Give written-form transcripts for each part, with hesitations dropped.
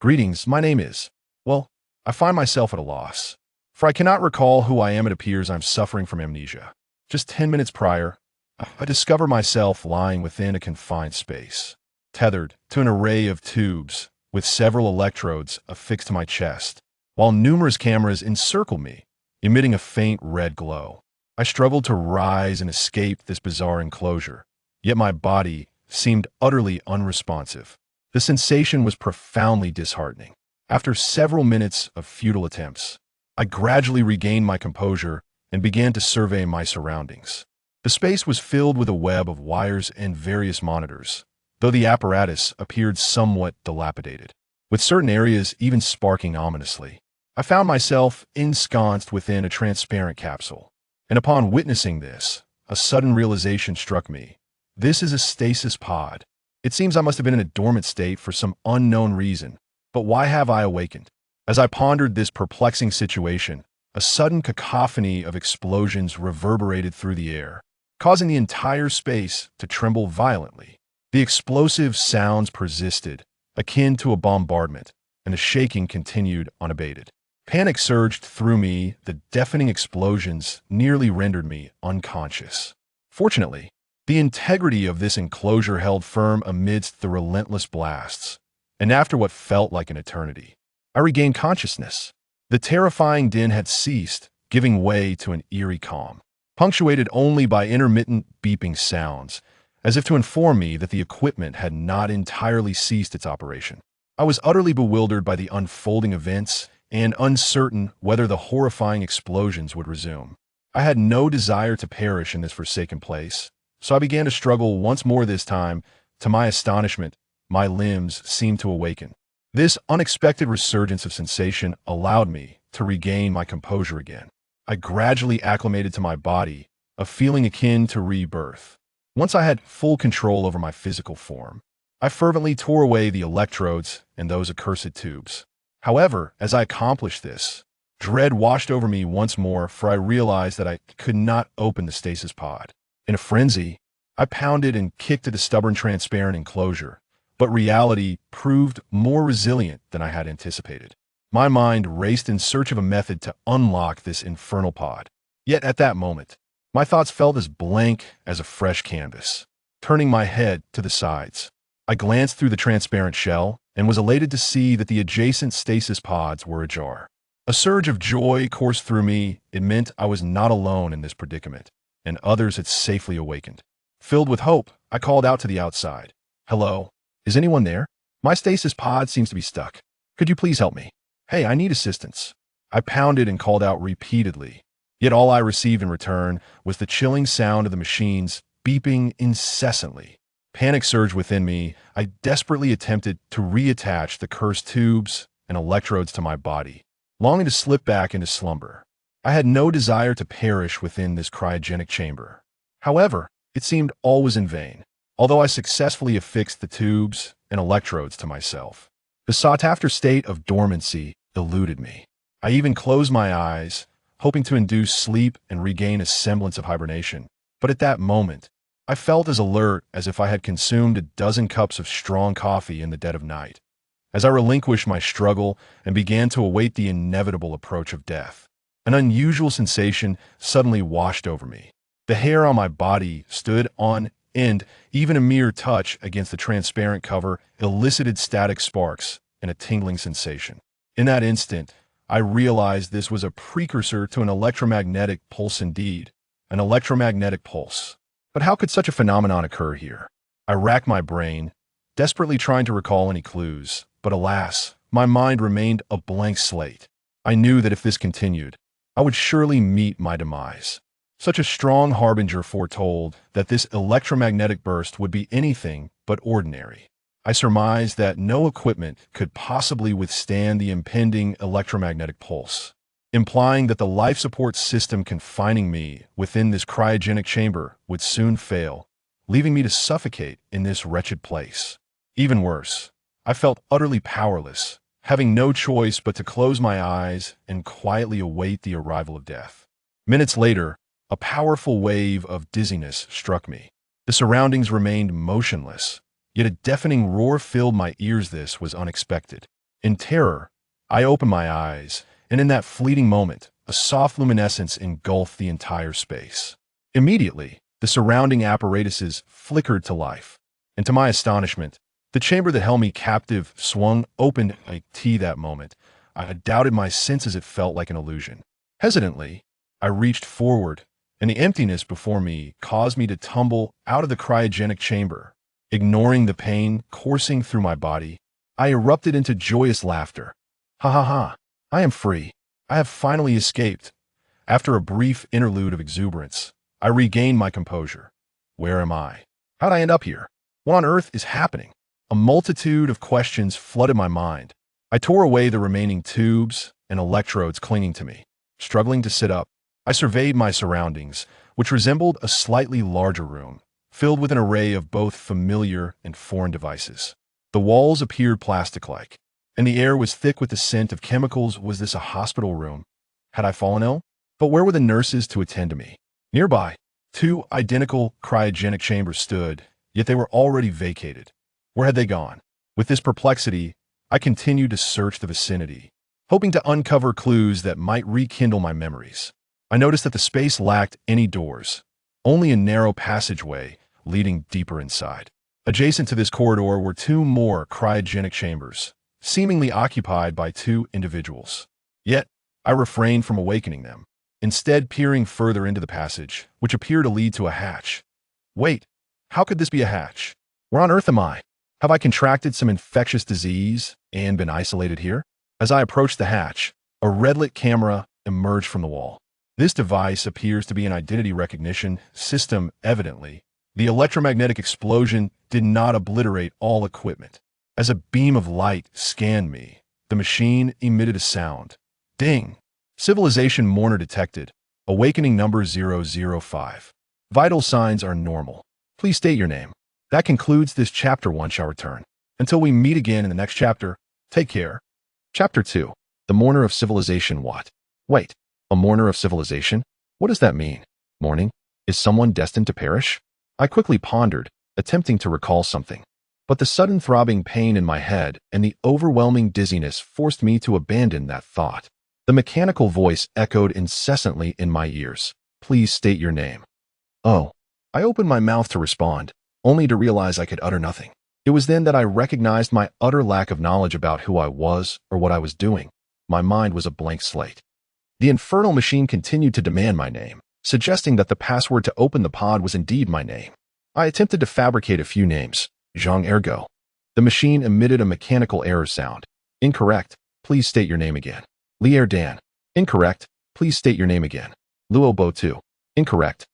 Greetings, my name is. Well, I find myself at a loss. For I cannot recall who I am. It appears I'm suffering from amnesia. Just 10 minutes prior, I discover myself lying within a confined space, tethered to an array of tubes with several electrodes affixed to my chest, while numerous cameras encircle me, emitting a faint red glow. I struggled to rise and escape this bizarre enclosure, yet my body seemed utterly unresponsive. The sensation was profoundly disheartening. After several minutes of futile attempts, I gradually regained my composure and began to survey my surroundings. The space was filled with a web of wires and various monitors, though the apparatus appeared somewhat dilapidated, with certain areas even sparking ominously. I found myself ensconced within a transparent capsule, and upon witnessing this, a sudden realization struck me. This is a stasis pod. It seems I must have been in a dormant state for some unknown reason, but why have I awakened? As I pondered this perplexing situation, a sudden cacophony of explosions reverberated through the air, causing the entire space to tremble violently. The explosive sounds persisted, akin to a bombardment, and the shaking continued unabated. Panic surged through me. The deafening explosions nearly rendered me unconscious. Fortunately, the integrity of this enclosure held firm amidst the relentless blasts, and after what felt like an eternity, I regained consciousness. The terrifying din had ceased, giving way to an eerie calm, punctuated only by intermittent beeping sounds, as if to inform me that the equipment had not entirely ceased its operation. I was utterly bewildered by the unfolding events and uncertain whether the horrifying explosions would resume. I had no desire to perish in this forsaken place, so I began to struggle once more. This time, to my astonishment, my limbs seemed to awaken. This unexpected resurgence of sensation allowed me to regain my composure again. I gradually acclimated to my body, a feeling akin to rebirth. Once I had full control over my physical form, I fervently tore away the electrodes and those accursed tubes. However, as I accomplished this, dread washed over me once more, for I realized that I could not open the stasis pod. In a frenzy, I pounded and kicked at the stubborn transparent enclosure, but reality proved more resilient than I had anticipated. My mind raced in search of a method to unlock this infernal pod. Yet at that moment, my thoughts felt as blank as a fresh canvas. Turning my head to the sides, I glanced through the transparent shell and was elated to see that the adjacent stasis pods were ajar. A surge of joy coursed through me. It meant I was not alone in this predicament, and others had safely awakened. Filled with hope, I called out to the outside. "Hello? Is anyone there? My stasis pod seems to be stuck. Could you please help me? Hey, I need assistance." I pounded and called out repeatedly, yet all I received in return was the chilling sound of the machines beeping incessantly. Panic surged within me. I desperately attempted to reattach the cursed tubes and electrodes to my body, longing to slip back into slumber. I had no desire to perish within this cryogenic chamber. However, it seemed all was in vain. Although I successfully affixed the tubes and electrodes to myself, the sought-after state of dormancy eluded me. I even closed my eyes, hoping to induce sleep and regain a semblance of hibernation. But at that moment, I felt as alert as if I had consumed a dozen cups of strong coffee in the dead of night. As I relinquished my struggle and began to await the inevitable approach of death, an unusual sensation suddenly washed over me. The hair on my body stood on end. Even a mere touch against the transparent cover elicited static sparks and a tingling sensation. In that instant, I realized this was a precursor to an electromagnetic pulse indeed, an electromagnetic pulse. But how could such a phenomenon occur here? I racked my brain, desperately trying to recall any clues, but alas, my mind remained a blank slate. I knew that if this continued, I would surely meet my demise. Such a strong harbinger foretold that this electromagnetic burst would be anything but ordinary. I surmised that no equipment could possibly withstand the impending electromagnetic pulse, implying that the life support system confining me within this cryogenic chamber would soon fail, leaving me to suffocate in this wretched place. Even worse, I felt utterly powerless, having no choice but to close my eyes and quietly await the arrival of death. Minutes later, a powerful wave of dizziness struck me. The surroundings remained motionless, yet a deafening roar filled my ears. This was unexpected. In terror, I opened my eyes, and in that fleeting moment, a soft luminescence engulfed the entire space. Immediately, the surrounding apparatuses flickered to life, and to my astonishment, the chamber that held me captive swung open like tea that moment. I doubted my senses. It felt like an illusion. Hesitantly, I reached forward, and the emptiness before me caused me to tumble out of the cryogenic chamber. Ignoring the pain coursing through my body, I erupted into joyous laughter. Ha ha ha, I am free. I have finally escaped. After a brief interlude of exuberance, I regained my composure. Where am I? How'd I end up here? What on earth is happening? A multitude of questions flooded my mind. I tore away the remaining tubes and electrodes clinging to me. Struggling to sit up, I surveyed my surroundings, which resembled a slightly larger room, filled with an array of both familiar and foreign devices. The walls appeared plastic-like, and the air was thick with the scent of chemicals. Was this a hospital room? Had I fallen ill? But where were the nurses to attend to me? Nearby, 2 identical cryogenic chambers stood, yet they were already vacated. Where had they gone? With this perplexity, I continued to search the vicinity, hoping to uncover clues that might rekindle my memories. I noticed that the space lacked any doors, only a narrow passageway leading deeper inside. Adjacent to this corridor were 2 more cryogenic chambers, seemingly occupied by 2 individuals. Yet, I refrained from awakening them, instead peering further into the passage, which appeared to lead to a hatch. Wait, how could this be a hatch? Where on earth am I? Have I contracted some infectious disease and been isolated here? As I approached the hatch, a red-lit camera emerged from the wall. This device appears to be an identity recognition system. Evidently, the electromagnetic explosion did not obliterate all equipment. As a beam of light scanned me, the machine emitted a sound. Ding! Civilization mourner detected. Awakening number 005. Vital signs are normal. Please state your name. That concludes this chapter 1 shall return. Until we meet again in the next chapter, take care. Chapter 2. The Mourner of Civilization. What? Wait, a mourner of civilization? What does that mean? Mourning? Is someone destined to perish? I quickly pondered, attempting to recall something. But the sudden throbbing pain in my head and the overwhelming dizziness forced me to abandon that thought. The mechanical voice echoed incessantly in my ears. Please state your name. Oh. I opened my mouth to respond, only to realize I could utter nothing. It was then that I recognized my utter lack of knowledge about who I was or what I was doing. My mind was a blank slate. The infernal machine continued to demand my name, suggesting that the password to open the pod was indeed my name. I attempted to fabricate a few names. Zhang Ergo. The machine emitted a mechanical error sound. Incorrect. Please state your name again. Lier Dan. Incorrect. Please state your name again. Luo Bo 2. Incorrect.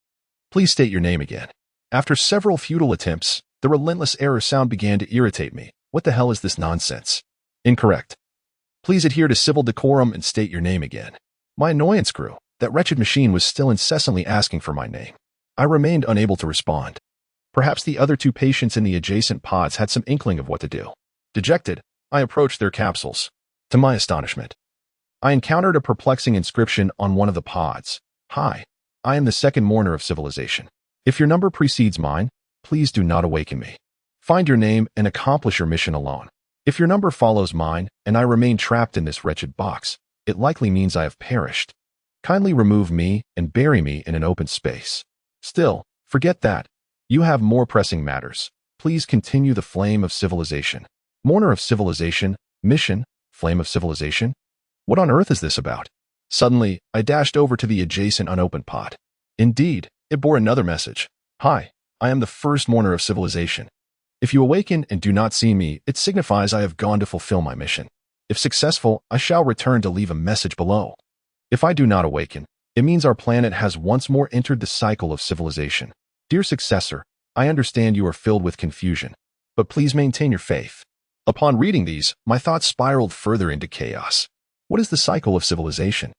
Please state your name again. After several futile attempts, the relentless error sound began to irritate me. What the hell is this nonsense? Incorrect. Please adhere to civil decorum and state your name again. My annoyance grew. That wretched machine was still incessantly asking for my name. I remained unable to respond. Perhaps the other 2 patients in the adjacent pods had some inkling of what to do. Dejected, I approached their capsules. To my astonishment, I encountered a perplexing inscription on one of the pods. Hi, I am the second mourner of civilization. If your number precedes mine, please do not awaken me. Find your name and accomplish your mission alone. If your number follows mine and I remain trapped in this wretched box, it likely means I have perished. Kindly remove me and bury me in an open space. Still, forget that. You have more pressing matters. Please continue the flame of civilization. Mourner of civilization, mission, flame of civilization? What on earth is this about? Suddenly, I dashed over to the adjacent unopened pod. Indeed, it bore another message. Hi, I am the first mourner of civilization. If you awaken and do not see me, it signifies I have gone to fulfill my mission. If successful, I shall return to leave a message below. If I do not awaken, it means our planet has once more entered the cycle of civilization. Dear successor, I understand you are filled with confusion, but please maintain your faith. Upon reading these, my thoughts spiraled further into chaos. What is the cycle of civilization?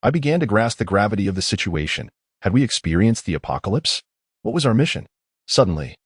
I began to grasp the gravity of the situation. Had we experienced the apocalypse? What was our mission? Suddenly,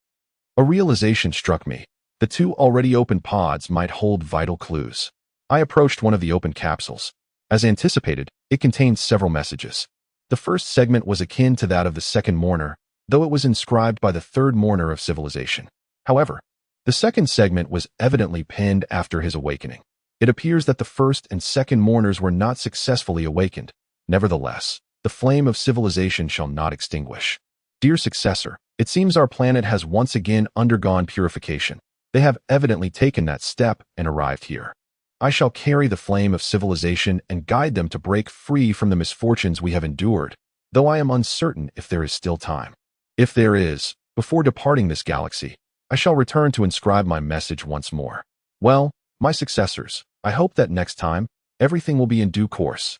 a realization struck me. The 2 already open pods might hold vital clues. I approached one of the open capsules. As anticipated, it contained several messages. The first segment was akin to that of the second mourner, though it was inscribed by the third mourner of civilization. However, the second segment was evidently penned after his awakening. It appears that the first and second mourners were not successfully awakened. Nevertheless, the flame of civilization shall not extinguish. Dear successor, it seems our planet has once again undergone purification. They have evidently taken that step and arrived here. I shall carry the flame of civilization and guide them to break free from the misfortunes we have endured, though I am uncertain if there is still time. If there is, before departing this galaxy, I shall return to inscribe my message once more. Well, my successors, I hope that next time, everything will be in due course.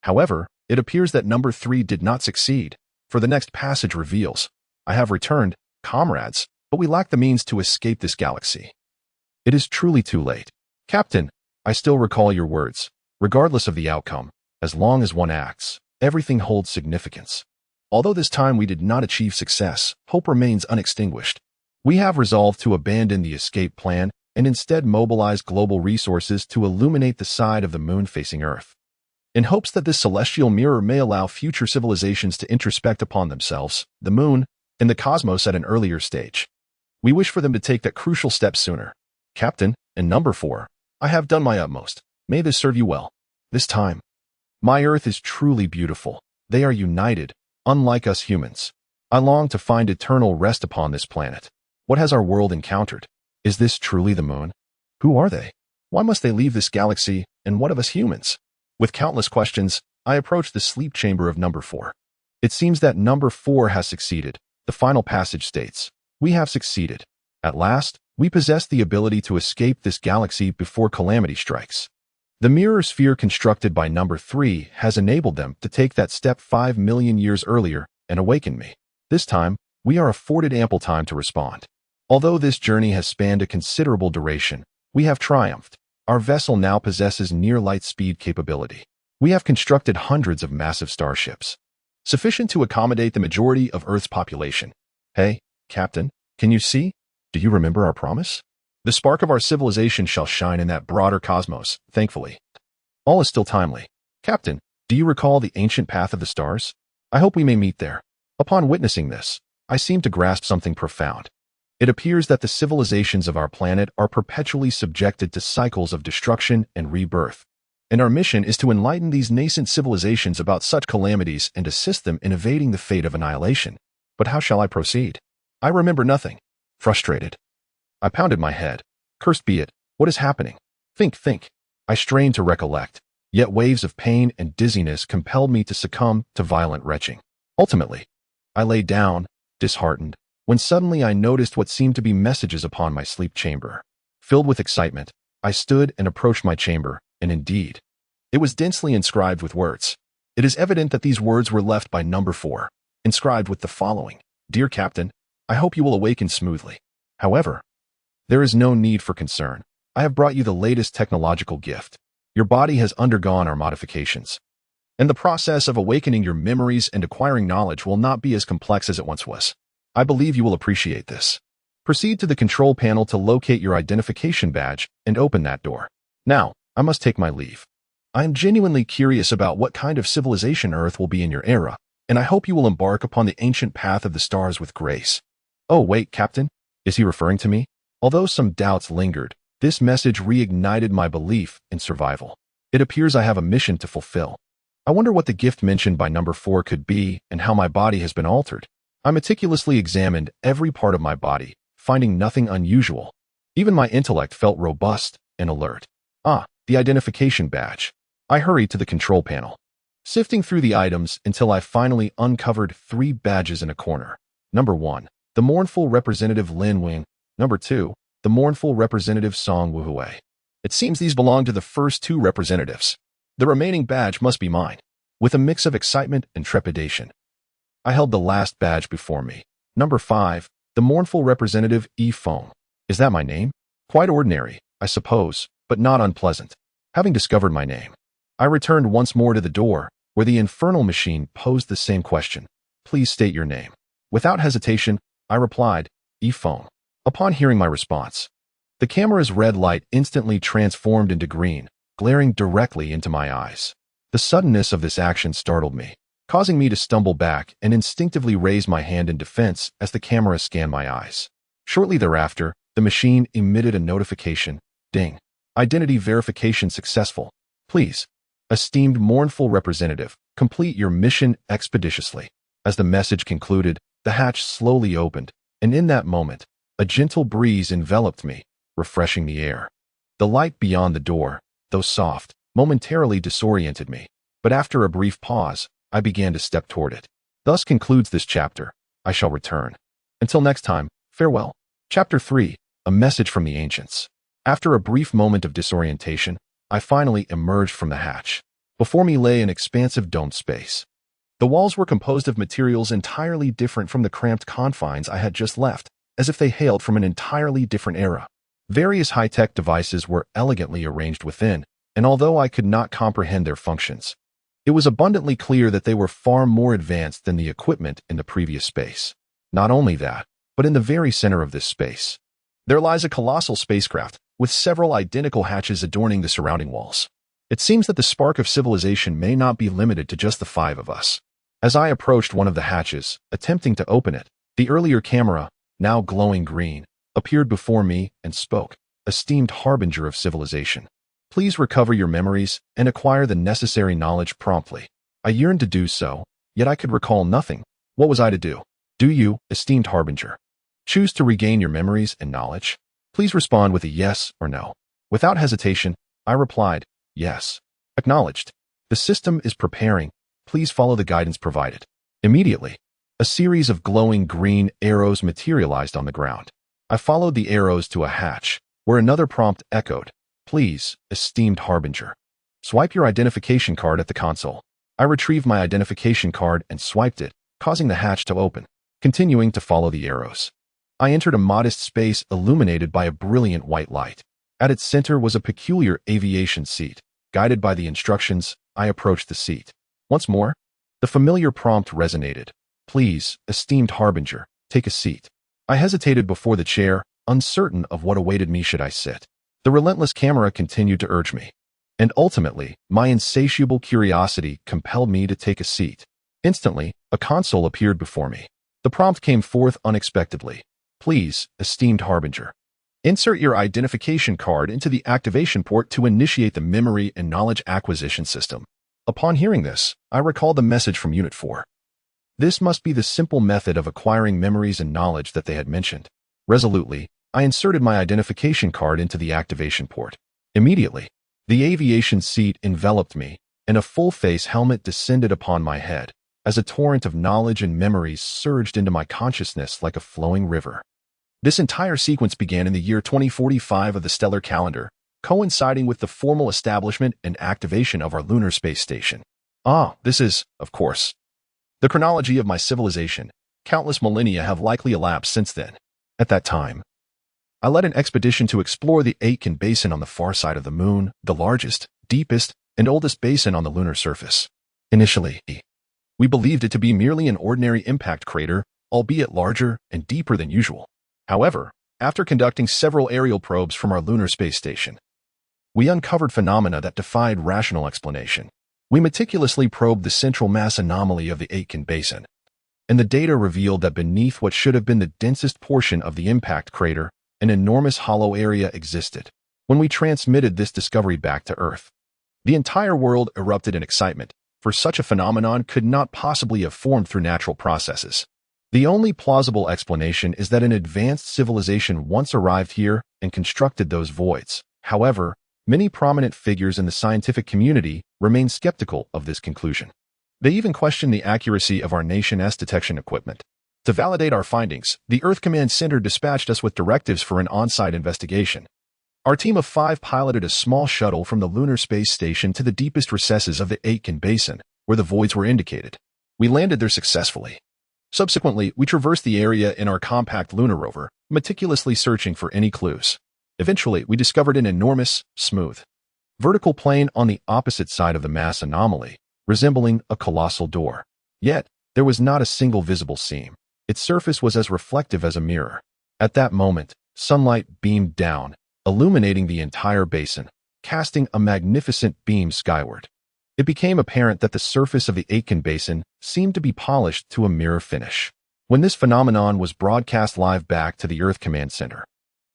However, it appears that number 3 did not succeed, for the next passage reveals, I have returned, comrades, but we lack the means to escape this galaxy. It is truly too late. Captain, I still recall your words. Regardless of the outcome, as long as one acts, everything holds significance. Although this time we did not achieve success, hope remains unextinguished. We have resolved to abandon the escape plan and instead mobilize global resources to illuminate the side of the moon facing Earth. In hopes that this celestial mirror may allow future civilizations to introspect upon themselves, the moon, and the cosmos at an earlier stage. We wish for them to take that crucial step sooner. Captain, and number 4, I have done my utmost. May this serve you well. This time, my Earth is truly beautiful. They are united, unlike us humans. I long to find eternal rest upon this planet. What has our world encountered? Is this truly the moon? Who are they? Why must they leave this galaxy, and what of us humans? With countless questions, I approach the sleep chamber of number 4. It seems that number 4 has succeeded. The final passage states, we have succeeded. At last, we possess the ability to escape this galaxy before calamity strikes. The mirror sphere constructed by number 3 has enabled them to take that step 5 million years earlier and awaken me. This time, we are afforded ample time to respond. Although this journey has spanned a considerable duration, we have triumphed. Our vessel now possesses near light speed capability. We have constructed hundreds of massive starships, sufficient to accommodate the majority of Earth's population. Hey, Captain, can you see? Do you remember our promise? The spark of our civilization shall shine in that broader cosmos, thankfully. All is still timely. Captain, do you recall the ancient path of the stars? I hope we may meet there. Upon witnessing this, I seem to grasp something profound. It appears that the civilizations of our planet are perpetually subjected to cycles of destruction and rebirth. And our mission is to enlighten these nascent civilizations about such calamities and assist them in evading the fate of annihilation. But how shall I proceed? I remember nothing. Frustrated, I pounded my head. Cursed be it, what is happening? Think. I strained to recollect, yet waves of pain and dizziness compelled me to succumb to violent retching. Ultimately, I lay down, disheartened, when suddenly I noticed what seemed to be messages upon my sleep chamber. Filled with excitement, I stood and approached my chamber, and indeed, it was densely inscribed with words. It is evident that these words were left by number 4, inscribed with the following: Dear Captain, I hope you will awaken smoothly. However, there is no need for concern. I have brought you the latest technological gift. Your body has undergone our modifications, and the process of awakening your memories and acquiring knowledge will not be as complex as it once was. I believe you will appreciate this. Proceed to the control panel to locate your identification badge and open that door. Now, I must take my leave. I am genuinely curious about what kind of civilization Earth will be in your era, and I hope you will embark upon the ancient path of the stars with grace. Oh, wait, Captain, is he referring to me? Although some doubts lingered, this message reignited my belief in survival. It appears I have a mission to fulfill. I wonder what the gift mentioned by number 4 could be and how my body has been altered. I meticulously examined every part of my body, finding nothing unusual. Even my intellect felt robust and alert. The identification badge. I hurried to the control panel, sifting through the items until I finally uncovered 3 badges in a corner. Number 1, the mournful representative Lin Wing. Number 2, the mournful representative Song Wuhui. It seems these belong to the first 2 representatives. The remaining badge must be mine. With a mix of excitement and trepidation, I held the last badge before me. Number 5, the mournful representative Yi Feng. Is that my name? Quite ordinary, I suppose, but not unpleasant. Having discovered my name, I returned once more to the door, where the infernal machine posed the same question. Please state your name. Without hesitation, I replied, Yi Feng. Upon hearing my response, the camera's red light instantly transformed into green, glaring directly into my eyes. The suddenness of this action startled me, causing me to stumble back and instinctively raise my hand in defense as the camera scanned my eyes. Shortly thereafter, the machine emitted a notification, ding. Identity verification successful. Please, esteemed mournful representative, complete your mission expeditiously. As the message concluded, the hatch slowly opened, and in that moment, a gentle breeze enveloped me, refreshing the air. The light beyond the door, though soft, momentarily disoriented me, but after a brief pause, I began to step toward it. Thus concludes this chapter. I shall return. Until next time, farewell. Chapter 3, A Message from the Ancients. After a brief moment of disorientation, I finally emerged from the hatch. Before me lay an expansive domed space. The walls were composed of materials entirely different from the cramped confines I had just left, as if they hailed from an entirely different era. Various high-tech devices were elegantly arranged within, and although I could not comprehend their functions, it was abundantly clear that they were far more advanced than the equipment in the previous space. Not only that, but in the very center of this space, there lies a colossal spacecraft, with several identical hatches adorning the surrounding walls. It seems that the spark of civilization may not be limited to just the 5 of us. As I approached one of the hatches, attempting to open it, the earlier camera, now glowing green, appeared before me and spoke, esteemed harbinger of civilization. Please recover your memories and acquire the necessary knowledge promptly. I yearned to do so, yet I could recall nothing. What was I to do? Do you, esteemed harbinger, choose to regain your memories and knowledge? Please respond with a yes or no. Without hesitation, I replied, yes. Acknowledged. The system is preparing. Please follow the guidance provided. Immediately, a series of glowing green arrows materialized on the ground. I followed the arrows to a hatch, where another prompt echoed, please, esteemed harbinger, swipe your identification card at the console. I retrieved my identification card and swiped it, causing the hatch to open. Continuing to follow the arrows, I entered a modest space illuminated by a brilliant white light. At its center was a peculiar aviation seat. Guided by the instructions, I approached the seat. Once more, the familiar prompt resonated. Please, esteemed harbinger, take a seat. I hesitated before the chair, uncertain of what awaited me should I sit. The relentless camera continued to urge me, and ultimately, my insatiable curiosity compelled me to take a seat. Instantly, a console appeared before me. The prompt came forth unexpectedly. Please, esteemed harbinger, insert your identification card into the activation port to initiate the memory and knowledge acquisition system. Upon hearing this, I recalled the message from Unit 4. This must be the simple method of acquiring memories and knowledge that they had mentioned. Resolutely, I inserted my identification card into the activation port. Immediately, the aviation seat enveloped me, and a full-face helmet descended upon my head, as a torrent of knowledge and memories surged into my consciousness like a flowing river. This entire sequence began in the year 2045 of the stellar calendar, coinciding with the formal establishment and activation of our lunar space station. This is, of course, the chronology of my civilization. Countless millennia have likely elapsed since then. At that time, I led an expedition to explore the Aitken Basin on the far side of the moon, the largest, deepest, and oldest basin on the lunar surface. Initially, we believed it to be merely an ordinary impact crater, albeit larger and deeper than usual. However, after conducting several aerial probes from our lunar space station, we uncovered phenomena that defied rational explanation. We meticulously probed the central mass anomaly of the Aitken Basin, and the data revealed that beneath what should have been the densest portion of the impact crater, an enormous hollow area existed. When we transmitted this discovery back to Earth, the entire world erupted in excitement, for such a phenomenon could not possibly have formed through natural processes. The only plausible explanation is that an advanced civilization once arrived here and constructed those voids. However, many prominent figures in the scientific community remain skeptical of this conclusion. They even question the accuracy of our nation's detection equipment. To validate our findings, the Earth Command Center dispatched us with directives for an on-site investigation. Our team of 5 piloted a small shuttle from the lunar space station to the deepest recesses of the Aitken Basin, where the voids were indicated. We landed there successfully. Subsequently, we traversed the area in our compact lunar rover, meticulously searching for any clues. Eventually, we discovered an enormous, smooth, vertical plane on the opposite side of the mass anomaly, resembling a colossal door. Yet, there was not a single visible seam. Its surface was as reflective as a mirror. At that moment, sunlight beamed down, illuminating the entire basin, casting a magnificent beam skyward. It became apparent that the surface of the Aitken Basin seemed to be polished to a mirror finish. When this phenomenon was broadcast live back to the Earth Command Center,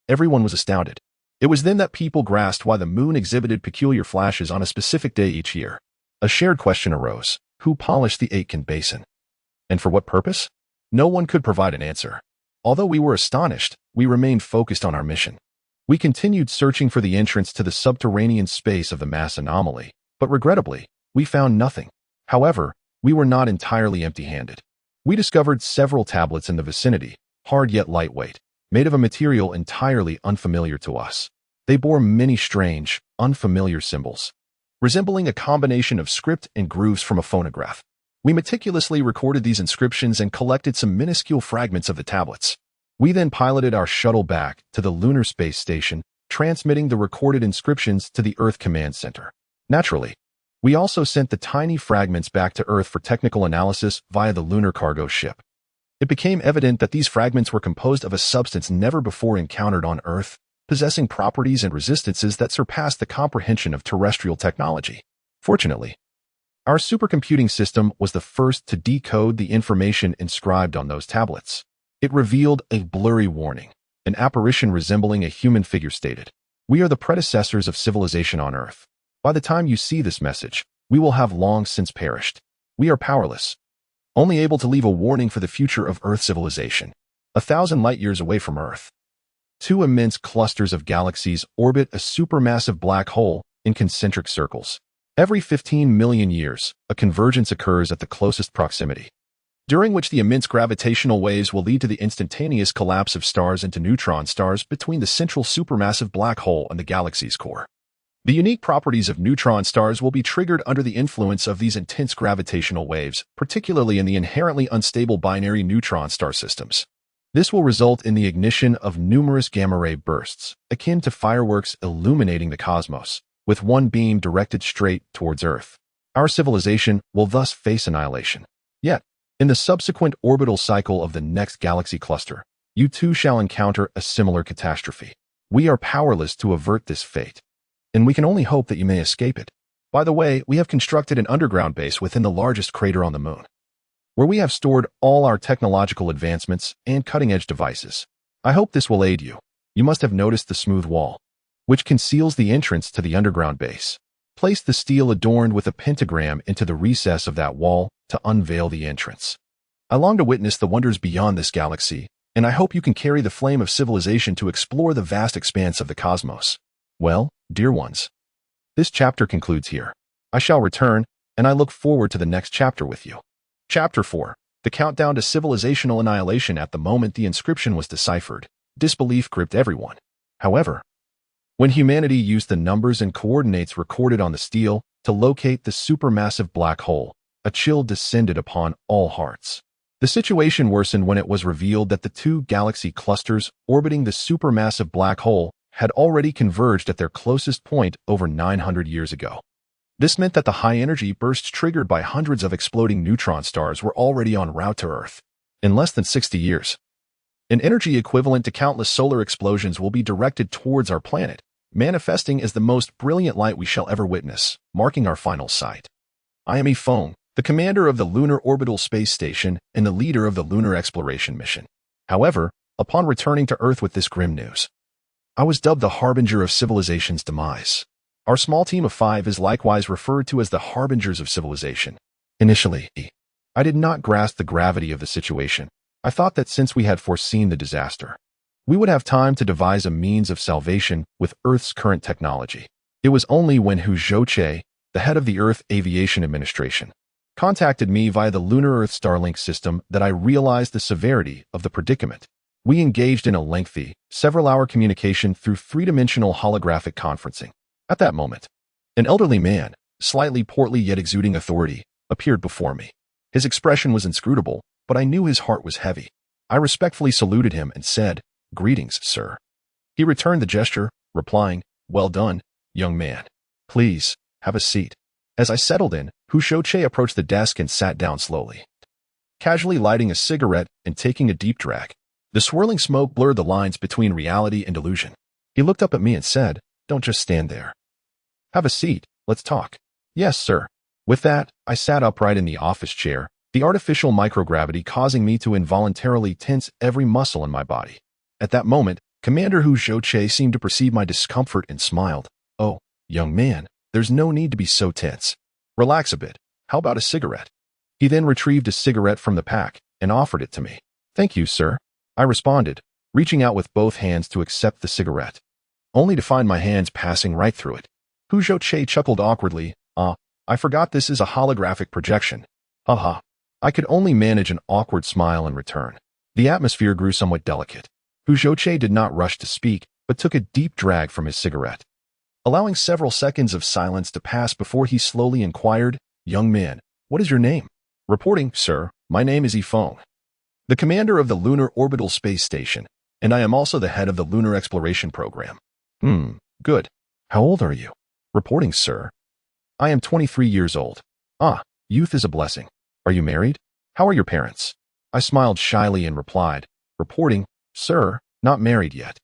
everyone was astounded. It was then that people grasped why the moon exhibited peculiar flashes on a specific day each year. A shared question arose: who polished the Aitken Basin? And for what purpose? No one could provide an answer. Although we were astonished, we remained focused on our mission. We continued searching for the entrance to the subterranean space of the mass anomaly, but regrettably, we found nothing. However, we were not entirely empty-handed. We discovered several tablets in the vicinity, hard yet lightweight, made of a material entirely unfamiliar to us. They bore many strange, unfamiliar symbols, resembling a combination of script and grooves from a phonograph. We meticulously recorded these inscriptions and collected some minuscule fragments of the tablets. We then piloted our shuttle back to the lunar space station, transmitting the recorded inscriptions to the Earth Command Center. Naturally, we also sent the tiny fragments back to Earth for technical analysis via the lunar cargo ship. It became evident that these fragments were composed of a substance never before encountered on Earth, possessing properties and resistances that surpassed the comprehension of terrestrial technology. Fortunately, our supercomputing system was the first to decode the information inscribed on those tablets. It revealed a blurry warning. An apparition resembling a human figure stated, "We are the predecessors of civilization on Earth. By the time you see this message, we will have long since perished. We are powerless, only able to leave a warning for the future of Earth civilization. 1,000 light-years away from Earth, two immense clusters of galaxies orbit a supermassive black hole in concentric circles. Every 15 million years, a convergence occurs at the closest proximity, during which the immense gravitational waves will lead to the instantaneous collapse of stars into neutron stars between the central supermassive black hole and the galaxy's core. The unique properties of neutron stars will be triggered under the influence of these intense gravitational waves, particularly in the inherently unstable binary neutron star systems. This will result in the ignition of numerous gamma-ray bursts, akin to fireworks illuminating the cosmos, with one beam directed straight towards Earth. Our civilization will thus face annihilation. Yet, in the subsequent orbital cycle of the next galaxy cluster, you too shall encounter a similar catastrophe. We are powerless to avert this fate, and we can only hope that you may escape it. By the way, we have constructed an underground base within the largest crater on the moon, where we have stored all our technological advancements and cutting-edge devices. I hope this will aid you. You must have noticed the smooth wall, which conceals the entrance to the underground base. Place the steel adorned with a pentagram into the recess of that wall to unveil the entrance. I long to witness the wonders beyond this galaxy, and I hope you can carry the flame of civilization to explore the vast expanse of the cosmos. Well, dear ones, this chapter concludes here. I shall return, and I look forward to the next chapter with you. Chapter 4. The countdown to civilizational annihilation. At the moment the inscription was deciphered, disbelief gripped everyone. However, when humanity used the numbers and coordinates recorded on the steel to locate the supermassive black hole, a chill descended upon all hearts. The situation worsened when it was revealed that the two galaxy clusters orbiting the supermassive black hole had already converged at their closest point over 900 years ago. This meant that the high-energy bursts triggered by hundreds of exploding neutron stars were already en route to Earth. In less than 60 years, an energy equivalent to countless solar explosions will be directed towards our planet, manifesting as the most brilliant light we shall ever witness, marking our final sight. I am Yifeng, the commander of the Lunar Orbital Space Station and the leader of the Lunar Exploration Mission. However, upon returning to Earth with this grim news, I was dubbed the Harbinger of Civilization's demise. Our small team of 5 is likewise referred to as the Harbingers of Civilization. Initially, I did not grasp the gravity of the situation. I thought that since we had foreseen the disaster, we would have time to devise a means of salvation with Earth's current technology. It was only when Hu Zhouche, the head of the Earth Aviation Administration, contacted me via the Lunar Earth Starlink system that I realized the severity of the predicament. We engaged in a lengthy, several-hour communication through three-dimensional holographic conferencing. At that moment, an elderly man, slightly portly yet exuding authority, appeared before me. His expression was inscrutable, but I knew his heart was heavy. I respectfully saluted him and said, "Greetings, sir." He returned the gesture, replying, "Well done, young man. Please, have a seat." As I settled in, Hu Zhouche approached the desk and sat down slowly, casually lighting a cigarette and taking a deep drag. The swirling smoke blurred the lines between reality and illusion. He looked up at me and said, "Don't just stand there. Have a seat, let's talk." "Yes, sir." With that, I sat upright in the office chair, the artificial microgravity causing me to involuntarily tense every muscle in my body. At that moment, Commander Hu Zhouche seemed to perceive my discomfort and smiled. Oh, young man, there's no need to be so tense. Relax a bit. How about a cigarette? He then retrieved a cigarette from the pack and offered it to me. Thank you, sir, I responded, reaching out with both hands to accept the cigarette, only to find my hands passing right through it. Hu Zhouche chuckled awkwardly. I forgot this is a holographic projection. Haha. I could only manage an awkward smile in return. The atmosphere grew somewhat delicate. Hu Zhouche did not rush to speak, but took a deep drag from his cigarette, allowing several seconds of silence to pass before he slowly inquired, Young man, what is your name? Reporting, sir, my name is Yifeng, the commander of the Lunar Orbital Space Station, and I am also the head of the Lunar Exploration Program. Good. How old are you? Reporting, sir. I am 23 years old. Youth is a blessing. Are you married? How are your parents? I smiled shyly and replied, reporting, sir, not married yet.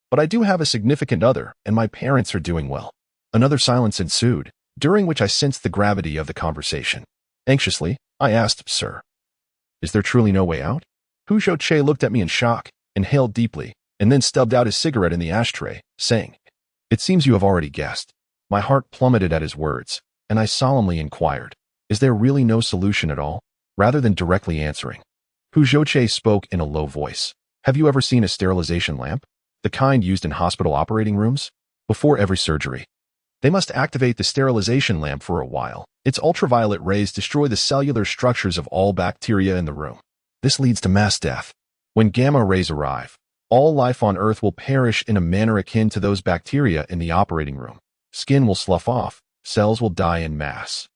But I do have a significant other, and my parents are doing well. Another silence ensued, during which I sensed the gravity of the conversation. Anxiously, I asked, sir, is there truly no way out? Hu Zhouche looked at me in shock, inhaled deeply, and then stubbed out his cigarette in the ashtray, saying, It seems you have already guessed. My heart plummeted at his words, and I solemnly inquired, is there really no solution at all? Rather than directly answering, Hu Zhouche spoke in a low voice. Have you ever seen a sterilization lamp? The kind used in hospital operating rooms? Before every surgery, they must activate the sterilization lamp for a while. Its ultraviolet rays destroy the cellular structures of all bacteria in the room. This leads to mass death. When gamma rays arrive, all life on Earth will perish in a manner akin to those bacteria in the operating room. Skin will slough off, cells will die en masse.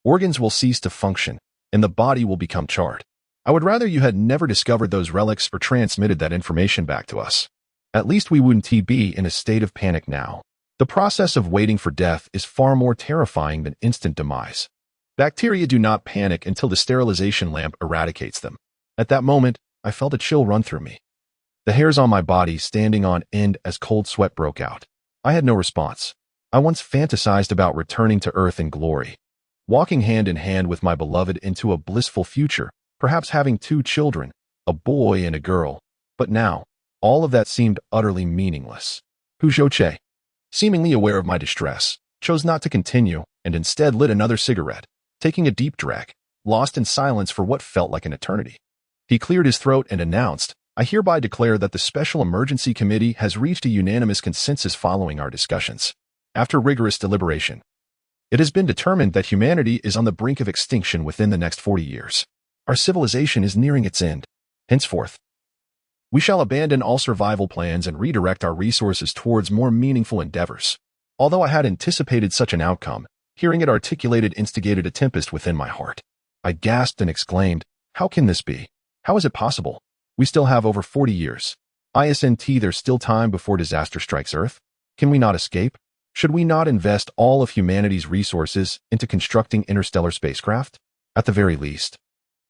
Organs will cease to function, and the body will become charred. I would rather you had never discovered those relics or transmitted that information back to us. At least we wouldn't be in a state of panic now. The process of waiting for death is far more terrifying than instant demise. Bacteria do not panic until the sterilization lamp eradicates them. At that moment, I felt a chill run through me, the hairs on my body standing on end as cold sweat broke out. I had no response. I once fantasized about returning to Earth in glory, walking hand in hand with my beloved into a blissful future, perhaps having 2 children, a boy and a girl. But now, all of that seemed utterly meaningless. Hu Zhouche, seemingly aware of my distress, chose not to continue and instead lit another cigarette, taking a deep drag, lost in silence for what felt like an eternity. He cleared his throat and announced, I hereby declare that the Special Emergency Committee has reached a unanimous consensus following our discussions. After rigorous deliberation, it has been determined that humanity is on the brink of extinction within the next 40 years. Our civilization is nearing its end. Henceforth, we shall abandon all survival plans and redirect our resources towards more meaningful endeavors. Although I had anticipated such an outcome, hearing it articulated instigated a tempest within my heart. I gasped and exclaimed, how can this be? How is it possible? We still have over 40 years. ISNT, there's still time before disaster strikes Earth. Can we not escape? Should we not invest all of humanity's resources into constructing interstellar spacecraft? At the very least,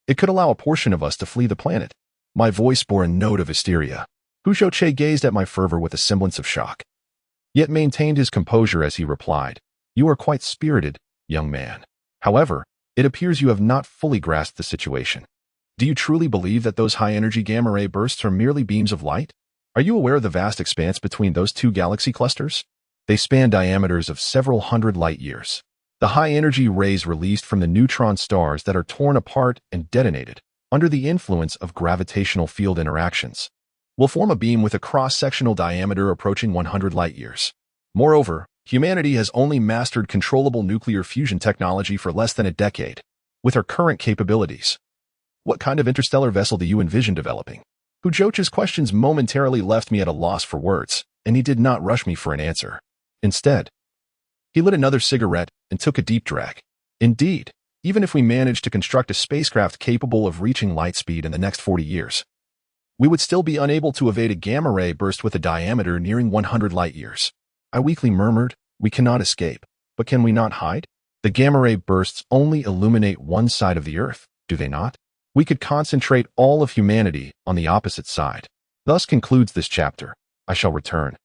it could allow a portion of us to flee the planet. My voice bore a note of hysteria. Hu Zhouche gazed at my fervor with a semblance of shock, yet maintained his composure as he replied, You are quite spirited, young man. However, it appears you have not fully grasped the situation. Do you truly believe that those high-energy gamma-ray bursts are merely beams of light? Are you aware of the vast expanse between those 2 galaxy clusters? They span diameters of several hundred light-years. The high-energy rays released from the neutron stars that are torn apart and detonated under the influence of gravitational field interactions will form a beam with a cross-sectional diameter approaching 100 light-years. Moreover, humanity has only mastered controllable nuclear fusion technology for less than a decade. With our current capabilities, what kind of interstellar vessel do you envision developing? Hu Zhouche's questions momentarily left me at a loss for words, and he did not rush me for an answer. Instead, he lit another cigarette and took a deep drag. Indeed, even if we managed to construct a spacecraft capable of reaching light speed in the next 40 years, we would still be unable to evade a gamma-ray burst with a diameter nearing 100 light-years. I weakly murmured, we cannot escape, but can we not hide? The gamma-ray bursts only illuminate one side of the Earth, do they not? We could concentrate all of humanity on the opposite side. Thus concludes this chapter. I shall return,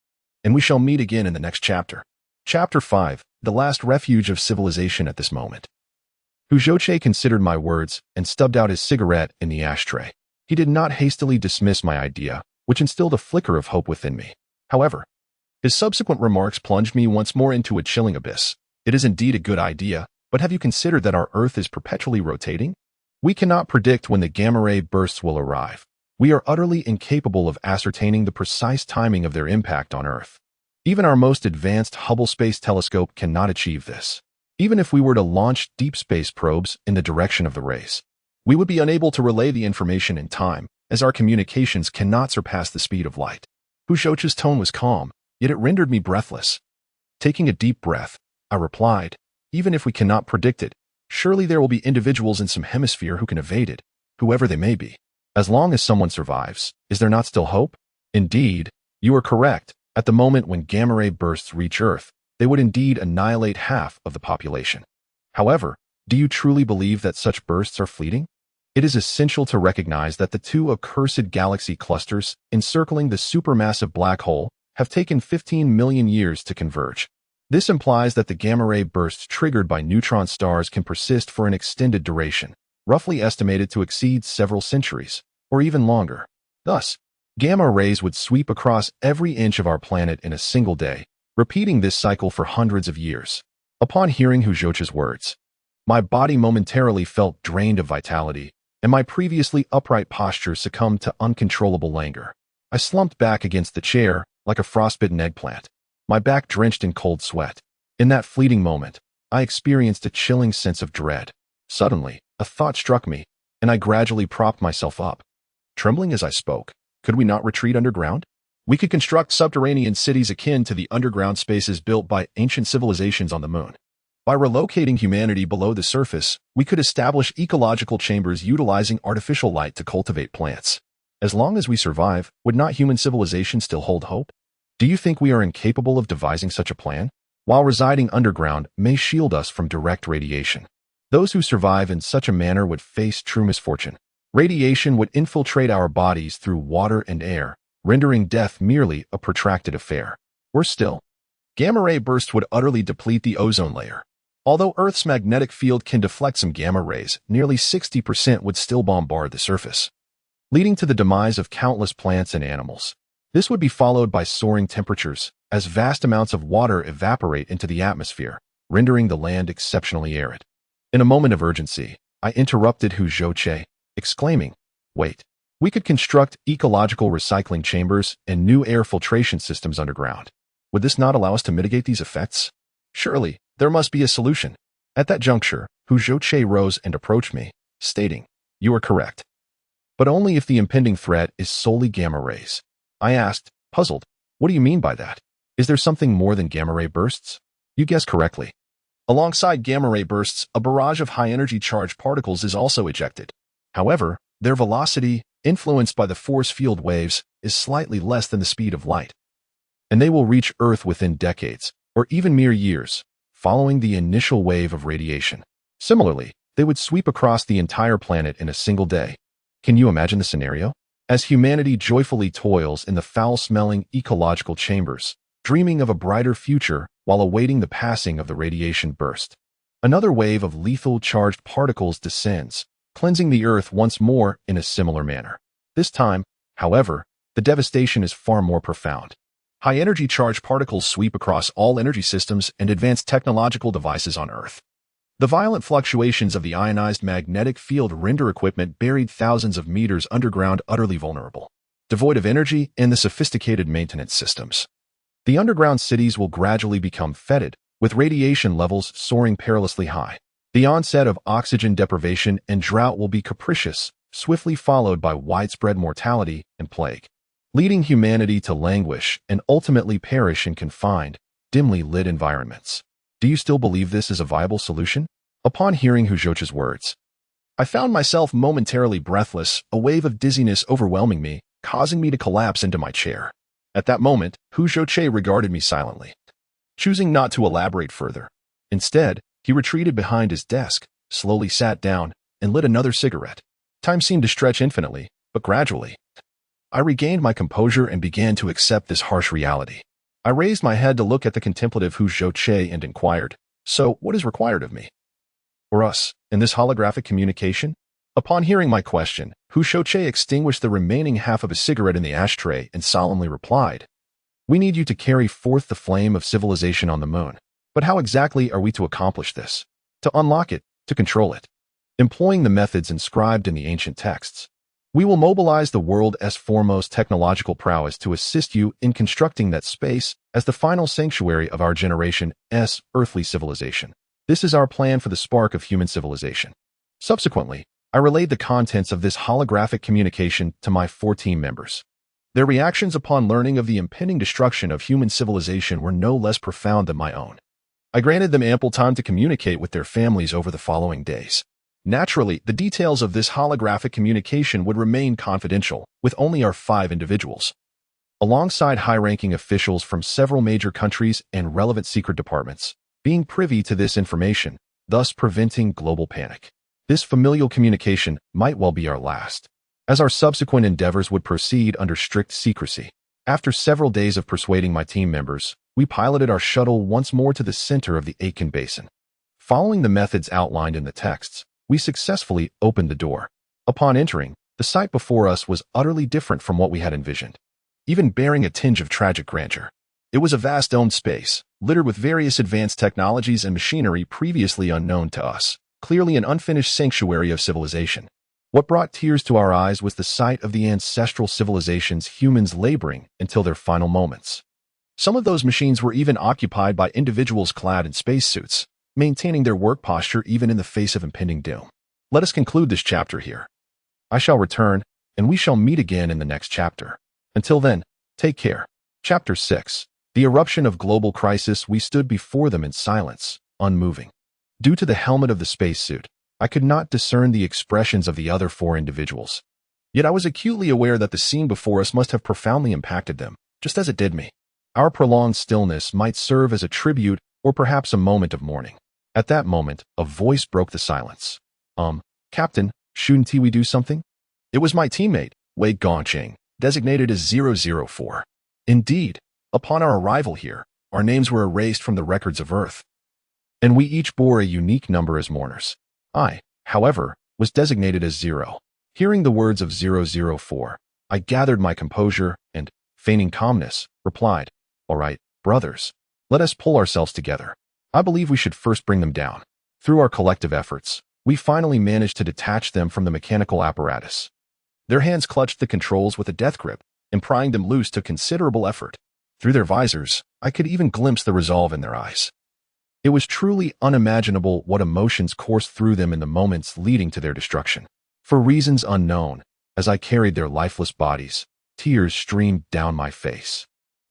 and we shall meet again in the next chapter. Chapter 5, The Last Refuge of Civilization at this moment. Hu Zhouche considered my words and stubbed out his cigarette in the ashtray. He did not hastily dismiss my idea, which instilled a flicker of hope within me. However, his subsequent remarks plunged me once more into a chilling abyss. It is indeed a good idea, but have you considered that our Earth is perpetually rotating? We cannot predict when the gamma ray bursts will arrive. We are utterly incapable of ascertaining the precise timing of their impact on Earth. Even our most advanced Hubble Space Telescope cannot achieve this. Even if we were to launch deep space probes in the direction of the rays, we would be unable to relay the information in time, as our communications cannot surpass the speed of light. Hujoche's tone was calm, yet it rendered me breathless. Taking a deep breath, I replied, even if we cannot predict it, surely there will be individuals in some hemisphere who can evade it, whoever they may be. As long as someone survives, is there not still hope? Indeed, you are correct. At the moment when gamma ray bursts reach Earth, they would indeed annihilate half of the population. However, do you truly believe that such bursts are fleeting? It is essential to recognize that the two accursed galaxy clusters encircling the supermassive black hole have taken 15 million years to converge. This implies that the gamma ray bursts triggered by neutron stars can persist for an extended duration, roughly estimated to exceed several centuries, or even longer. Thus, gamma rays would sweep across every inch of our planet in a single day, repeating this cycle for hundreds of years. Upon hearing Hujoche's words, my body momentarily felt drained of vitality, and my previously upright posture succumbed to uncontrollable languor. I slumped back against the chair like a frostbitten eggplant, my back drenched in cold sweat. In that fleeting moment, I experienced a chilling sense of dread. Suddenly, a thought struck me, and I gradually propped myself up. Trembling as I spoke, could we not retreat underground? We could construct subterranean cities akin to the underground spaces built by ancient civilizations on the moon. By relocating humanity below the surface, we could establish ecological chambers utilizing artificial light to cultivate plants. As long as we survive, would not human civilization still hold hope? Do you think we are incapable of devising such a plan? While residing underground may shield us from direct radiation, those who survive in such a manner would face true misfortune. Radiation would infiltrate our bodies through water and air, rendering death merely a protracted affair. Worse still, gamma ray bursts would utterly deplete the ozone layer. Although Earth's magnetic field can deflect some gamma rays, nearly 60% would still bombard the surface, leading to the demise of countless plants and animals. This would be followed by soaring temperatures, as vast amounts of water evaporate into the atmosphere, rendering the land exceptionally arid. In a moment of urgency, I interrupted Hujoche, exclaiming, "Wait, we could construct ecological recycling chambers and new air filtration systems underground. Would this not allow us to mitigate these effects? Surely, there must be a solution." At that juncture, Hujoche rose and approached me, stating, "You are correct. But only if the impending threat is solely gamma rays." I asked, puzzled, "What do you mean by that? Is there something more than gamma ray bursts?" "You guessed correctly. Alongside gamma ray bursts, a barrage of high-energy charged particles is also ejected. However, their velocity, influenced by the force field waves, is slightly less than the speed of light, and they will reach Earth within decades, or even mere years, following the initial wave of radiation. Similarly, they would sweep across the entire planet in a single day. Can you imagine the scenario? As humanity joyfully toils in the foul-smelling ecological chambers, dreaming of a brighter future while awaiting the passing of the radiation burst, another wave of lethal charged particles descends, cleansing the Earth once more in a similar manner. This time, however, the devastation is far more profound. High-energy charged particles sweep across all energy systems and advanced technological devices on Earth. The violent fluctuations of the ionized magnetic field render equipment buried thousands of meters underground utterly vulnerable, devoid of energy and the sophisticated maintenance systems. The underground cities will gradually become fetid, with radiation levels soaring perilously high. The onset of oxygen deprivation and drought will be capricious, swiftly followed by widespread mortality and plague, leading humanity to languish and ultimately perish in confined, dimly lit environments. Do you still believe this is a viable solution? Upon hearing Hujoche's words, I found myself momentarily breathless, a wave of dizziness overwhelming me, causing me to collapse into my chair. At that moment, Hujoche regarded me silently, choosing not to elaborate further. Instead, he retreated behind his desk, slowly sat down, and lit another cigarette. Time seemed to stretch infinitely, but gradually, I regained my composure and began to accept this harsh reality. I raised my head to look at the contemplative Hujoche and inquired, "So, what is required of me? Or us, in this holographic communication?" Upon hearing my question, Hushoche extinguished the remaining half of a cigarette in the ashtray and solemnly replied, "We need you to carry forth the flame of civilization on the moon. But how exactly are we to accomplish this? To unlock it, to control it? Employing the methods inscribed in the ancient texts. We will mobilize the world's foremost technological prowess to assist you in constructing that space as the final sanctuary of our generation's earthly civilization. This is our plan for the spark of human civilization." Subsequently, I relayed the contents of this holographic communication to my 4 team members. Their reactions upon learning of the impending destruction of human civilization were no less profound than my own. I granted them ample time to communicate with their families over the following days. Naturally, the details of this holographic communication would remain confidential, with only our 5 individuals. Alongside high-ranking officials from several major countries and relevant secret departments, being privy to this information, thus preventing global panic. This familial communication might well be our last, as our subsequent endeavors would proceed under strict secrecy. After several days of persuading my team members, we piloted our shuttle once more to the center of the Aitken Basin. Following the methods outlined in the texts, we successfully opened the door. Upon entering, the sight before us was utterly different from what we had envisioned, even bearing a tinge of tragic grandeur. It was a vast domed space, littered with various advanced technologies and machinery previously unknown to us, clearly an unfinished sanctuary of civilization. What brought tears to our eyes was the sight of the ancestral civilizations humans laboring until their final moments. Some of those machines were even occupied by individuals clad in spacesuits, maintaining their work posture even in the face of impending doom. Let us conclude this chapter here. I shall return, and we shall meet again in the next chapter. Until then, take care. Chapter 6. The eruption of global crisis. We stood before them in silence, unmoving. Due to the helmet of the spacesuit, I could not discern the expressions of the other 4 individuals. Yet I was acutely aware that the scene before us must have profoundly impacted them, just as it did me. Our prolonged stillness might serve as a tribute or perhaps a moment of mourning. At that moment, a voice broke the silence. Captain, shouldn't we do something?" It was my teammate, Wei Gongqing, designated as 004. Indeed, upon our arrival here, our names were erased from the records of Earth, and we each bore a unique number as mourners. I, however, was designated as 0. Hearing the words of 004, I gathered my composure and, feigning calmness, replied, "All right, brothers, let us pull ourselves together. I believe we should first bring them down." Through our collective efforts, we finally managed to detach them from the mechanical apparatus. Their hands clutched the controls with a death grip, and prying them loose took considerable effort. Through their visors, I could even glimpse the resolve in their eyes. It was truly unimaginable what emotions coursed through them in the moments leading to their destruction. For reasons unknown, as I carried their lifeless bodies, tears streamed down my face.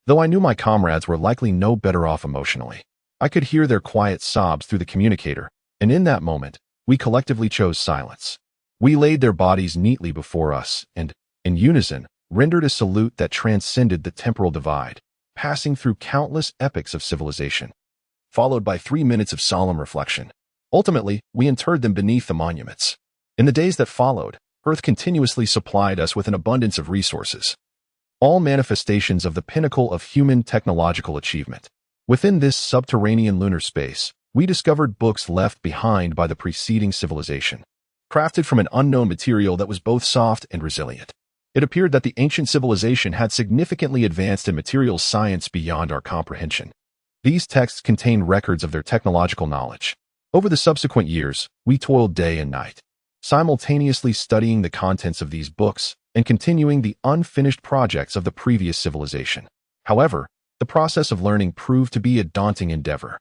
Though I knew my comrades were likely no better off emotionally, I could hear their quiet sobs through the communicator, and in that moment, we collectively chose silence. We laid their bodies neatly before us and, in unison, rendered a salute that transcended the temporal divide, passing through countless epochs of civilization, followed by 3 minutes of solemn reflection. Ultimately, we interred them beneath the monuments. In the days that followed, Earth continuously supplied us with an abundance of resources, all manifestations of the pinnacle of human technological achievement. Within this subterranean lunar space, we discovered books left behind by the preceding civilization, crafted from an unknown material that was both soft and resilient. It appeared that the ancient civilization had significantly advanced in materials science beyond our comprehension. These texts contain records of their technological knowledge. Over the subsequent years, we toiled day and night, simultaneously studying the contents of these books and continuing the unfinished projects of the previous civilization. However, the process of learning proved to be a daunting endeavor.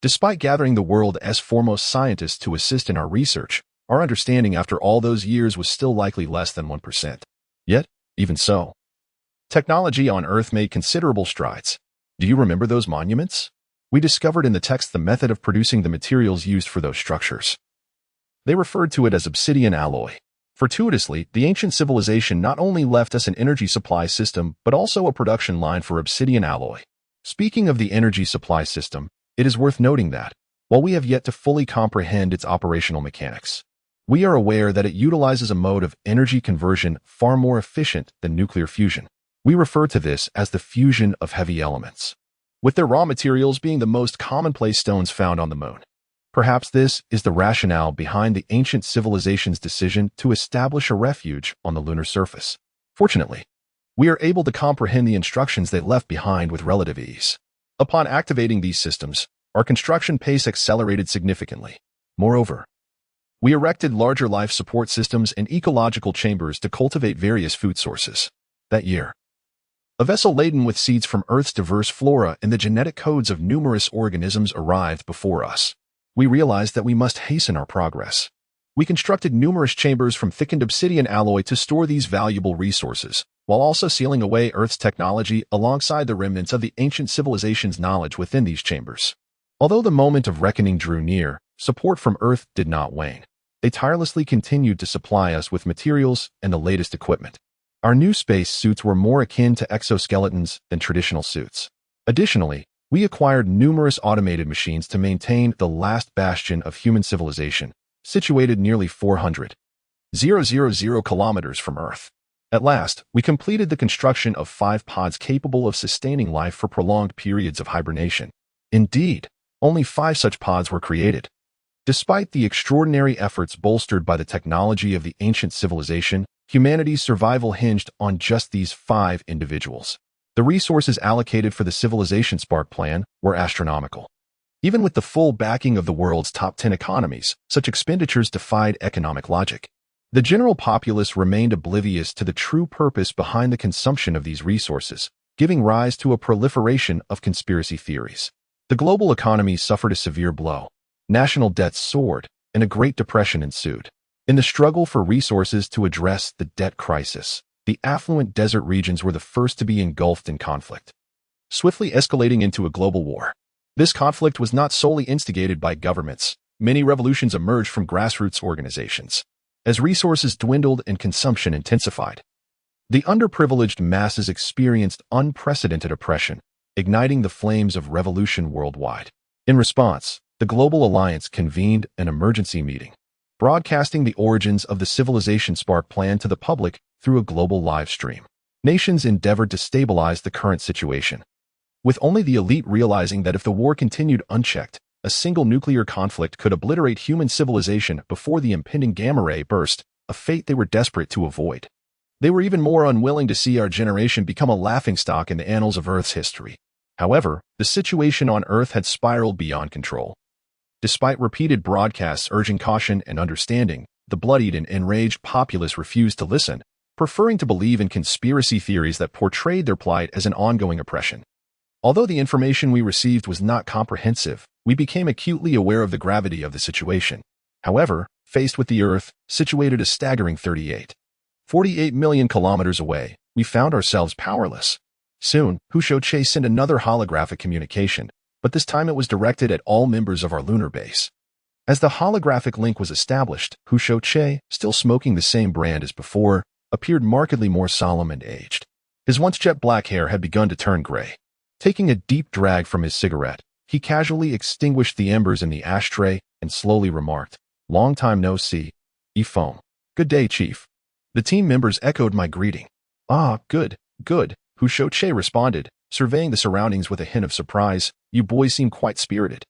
Despite gathering the world's foremost scientists to assist in our research, our understanding after all those years was still likely less than 1%. Yet, even so, technology on Earth made considerable strides. Do you remember those monuments? We discovered in the text the method of producing the materials used for those structures. They referred to it as obsidian alloy. Fortuitously, the ancient civilization not only left us an energy supply system, but also a production line for obsidian alloy. Speaking of the energy supply system, it is worth noting that, while we have yet to fully comprehend its operational mechanics, we are aware that it utilizes a mode of energy conversion far more efficient than nuclear fusion. We refer to this as the fusion of heavy elements, with their raw materials being the most commonplace stones found on the moon. Perhaps this is the rationale behind the ancient civilization's decision to establish a refuge on the lunar surface. Fortunately, we are able to comprehend the instructions they left behind with relative ease. Upon activating these systems, our construction pace accelerated significantly. Moreover, we erected larger life support systems and ecological chambers to cultivate various food sources. That year, a vessel laden with seeds from Earth's diverse flora and the genetic codes of numerous organisms arrived before us. We realized that we must hasten our progress. We constructed numerous chambers from thickened obsidian alloy to store these valuable resources, while also sealing away Earth's technology alongside the remnants of the ancient civilization's knowledge within these chambers. Although the moment of reckoning drew near, support from Earth did not wane. They tirelessly continued to supply us with materials and the latest equipment. Our new space suits were more akin to exoskeletons than traditional suits. Additionally, we acquired numerous automated machines to maintain the last bastion of human civilization, situated nearly 400,000 kilometers from Earth. At last, we completed the construction of 5 pods capable of sustaining life for prolonged periods of hibernation. Indeed, only 5 such pods were created. Despite the extraordinary efforts bolstered by the technology of the ancient civilization, humanity's survival hinged on just these 5 individuals. The resources allocated for the Civilization Spark plan were astronomical. Even with the full backing of the world's top 10 economies, such expenditures defied economic logic. The general populace remained oblivious to the true purpose behind the consumption of these resources, giving rise to a proliferation of conspiracy theories. The global economy suffered a severe blow. National debts soared, and a Great Depression ensued. In the struggle for resources to address the debt crisis, the affluent desert regions were the first to be engulfed in conflict, swiftly escalating into a global war. This conflict was not solely instigated by governments. Many revolutions emerged from grassroots organizations. As resources dwindled and consumption intensified, the underprivileged masses experienced unprecedented oppression, igniting the flames of revolution worldwide. In response, the Global Alliance convened an emergency meeting, broadcasting the origins of the Civilization Spark plan to the public through a global live stream. Nations endeavored to stabilize the current situation, with only the elite realizing that if the war continued unchecked, a single nuclear conflict could obliterate human civilization before the impending gamma ray burst, a fate they were desperate to avoid. They were even more unwilling to see our generation become a laughingstock in the annals of Earth's history. However, the situation on Earth had spiraled beyond control. Despite repeated broadcasts urging caution and understanding, the bloodied and enraged populace refused to listen, preferring to believe in conspiracy theories that portrayed their plight as an ongoing oppression. Although the information we received was not comprehensive, we became acutely aware of the gravity of the situation. However, faced with the Earth, situated a staggering 48 million kilometers away, we found ourselves powerless. Soon, Che sent another holographic communication, but this time it was directed at all members of our lunar base. As the holographic link was established, Che, still smoking the same brand as before, appeared markedly more solemn and aged. His once jet black hair had begun to turn gray. Taking a deep drag from his cigarette, he casually extinguished the embers in the ashtray and slowly remarked, "Long time no see, Foam." "Good day, Chief." The team members echoed my greeting. "Ah, good, good," Che responded, surveying the surroundings with a hint of surprise. "You boys seem quite spirited.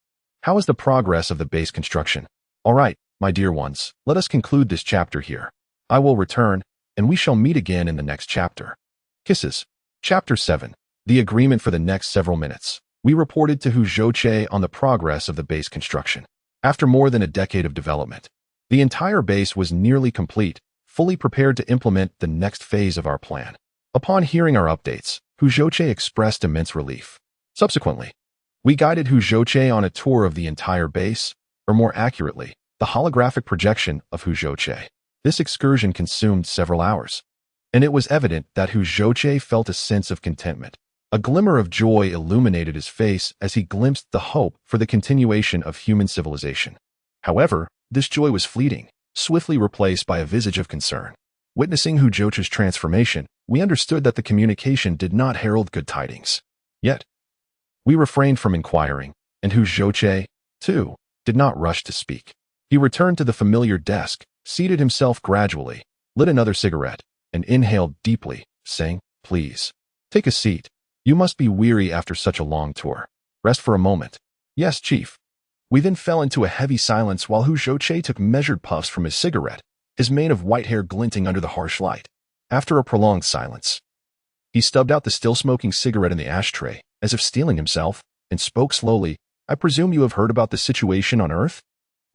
How is the progress of the base construction?" "All right, my dear ones, let us conclude this chapter here. I will return, and we shall meet again in the next chapter. Kisses." Chapter 7. The agreement for the next several minutes. We reported to Che on the progress of the base construction. After more than a decade of development, the entire base was nearly complete, fully prepared to implement the next phase of our plan. Upon hearing our updates, Che expressed immense relief. Subsequently, we guided Che on a tour of the entire base, or more accurately, the holographic projection of Che. This excursion consumed several hours, and it was evident that Che felt a sense of contentment. A glimmer of joy illuminated his face as he glimpsed the hope for the continuation of human civilization. However, this joy was fleeting, swiftly replaced by a visage of concern. Witnessing Che's transformation, we understood that the communication did not herald good tidings. Yet, we refrained from inquiring, and Che, too, did not rush to speak. He returned to the familiar desk, seated himself gradually, lit another cigarette, and inhaled deeply, saying, "Please, take a seat. You must be weary after such a long tour. Rest for a moment." "Yes, Chief." We then fell into a heavy silence while Hu Zhouche took measured puffs from his cigarette, his mane of white hair glinting under the harsh light. After a prolonged silence, he stubbed out the still-smoking cigarette in the ashtray, as if steeling himself, and spoke slowly. I presume you have heard about the situation on Earth?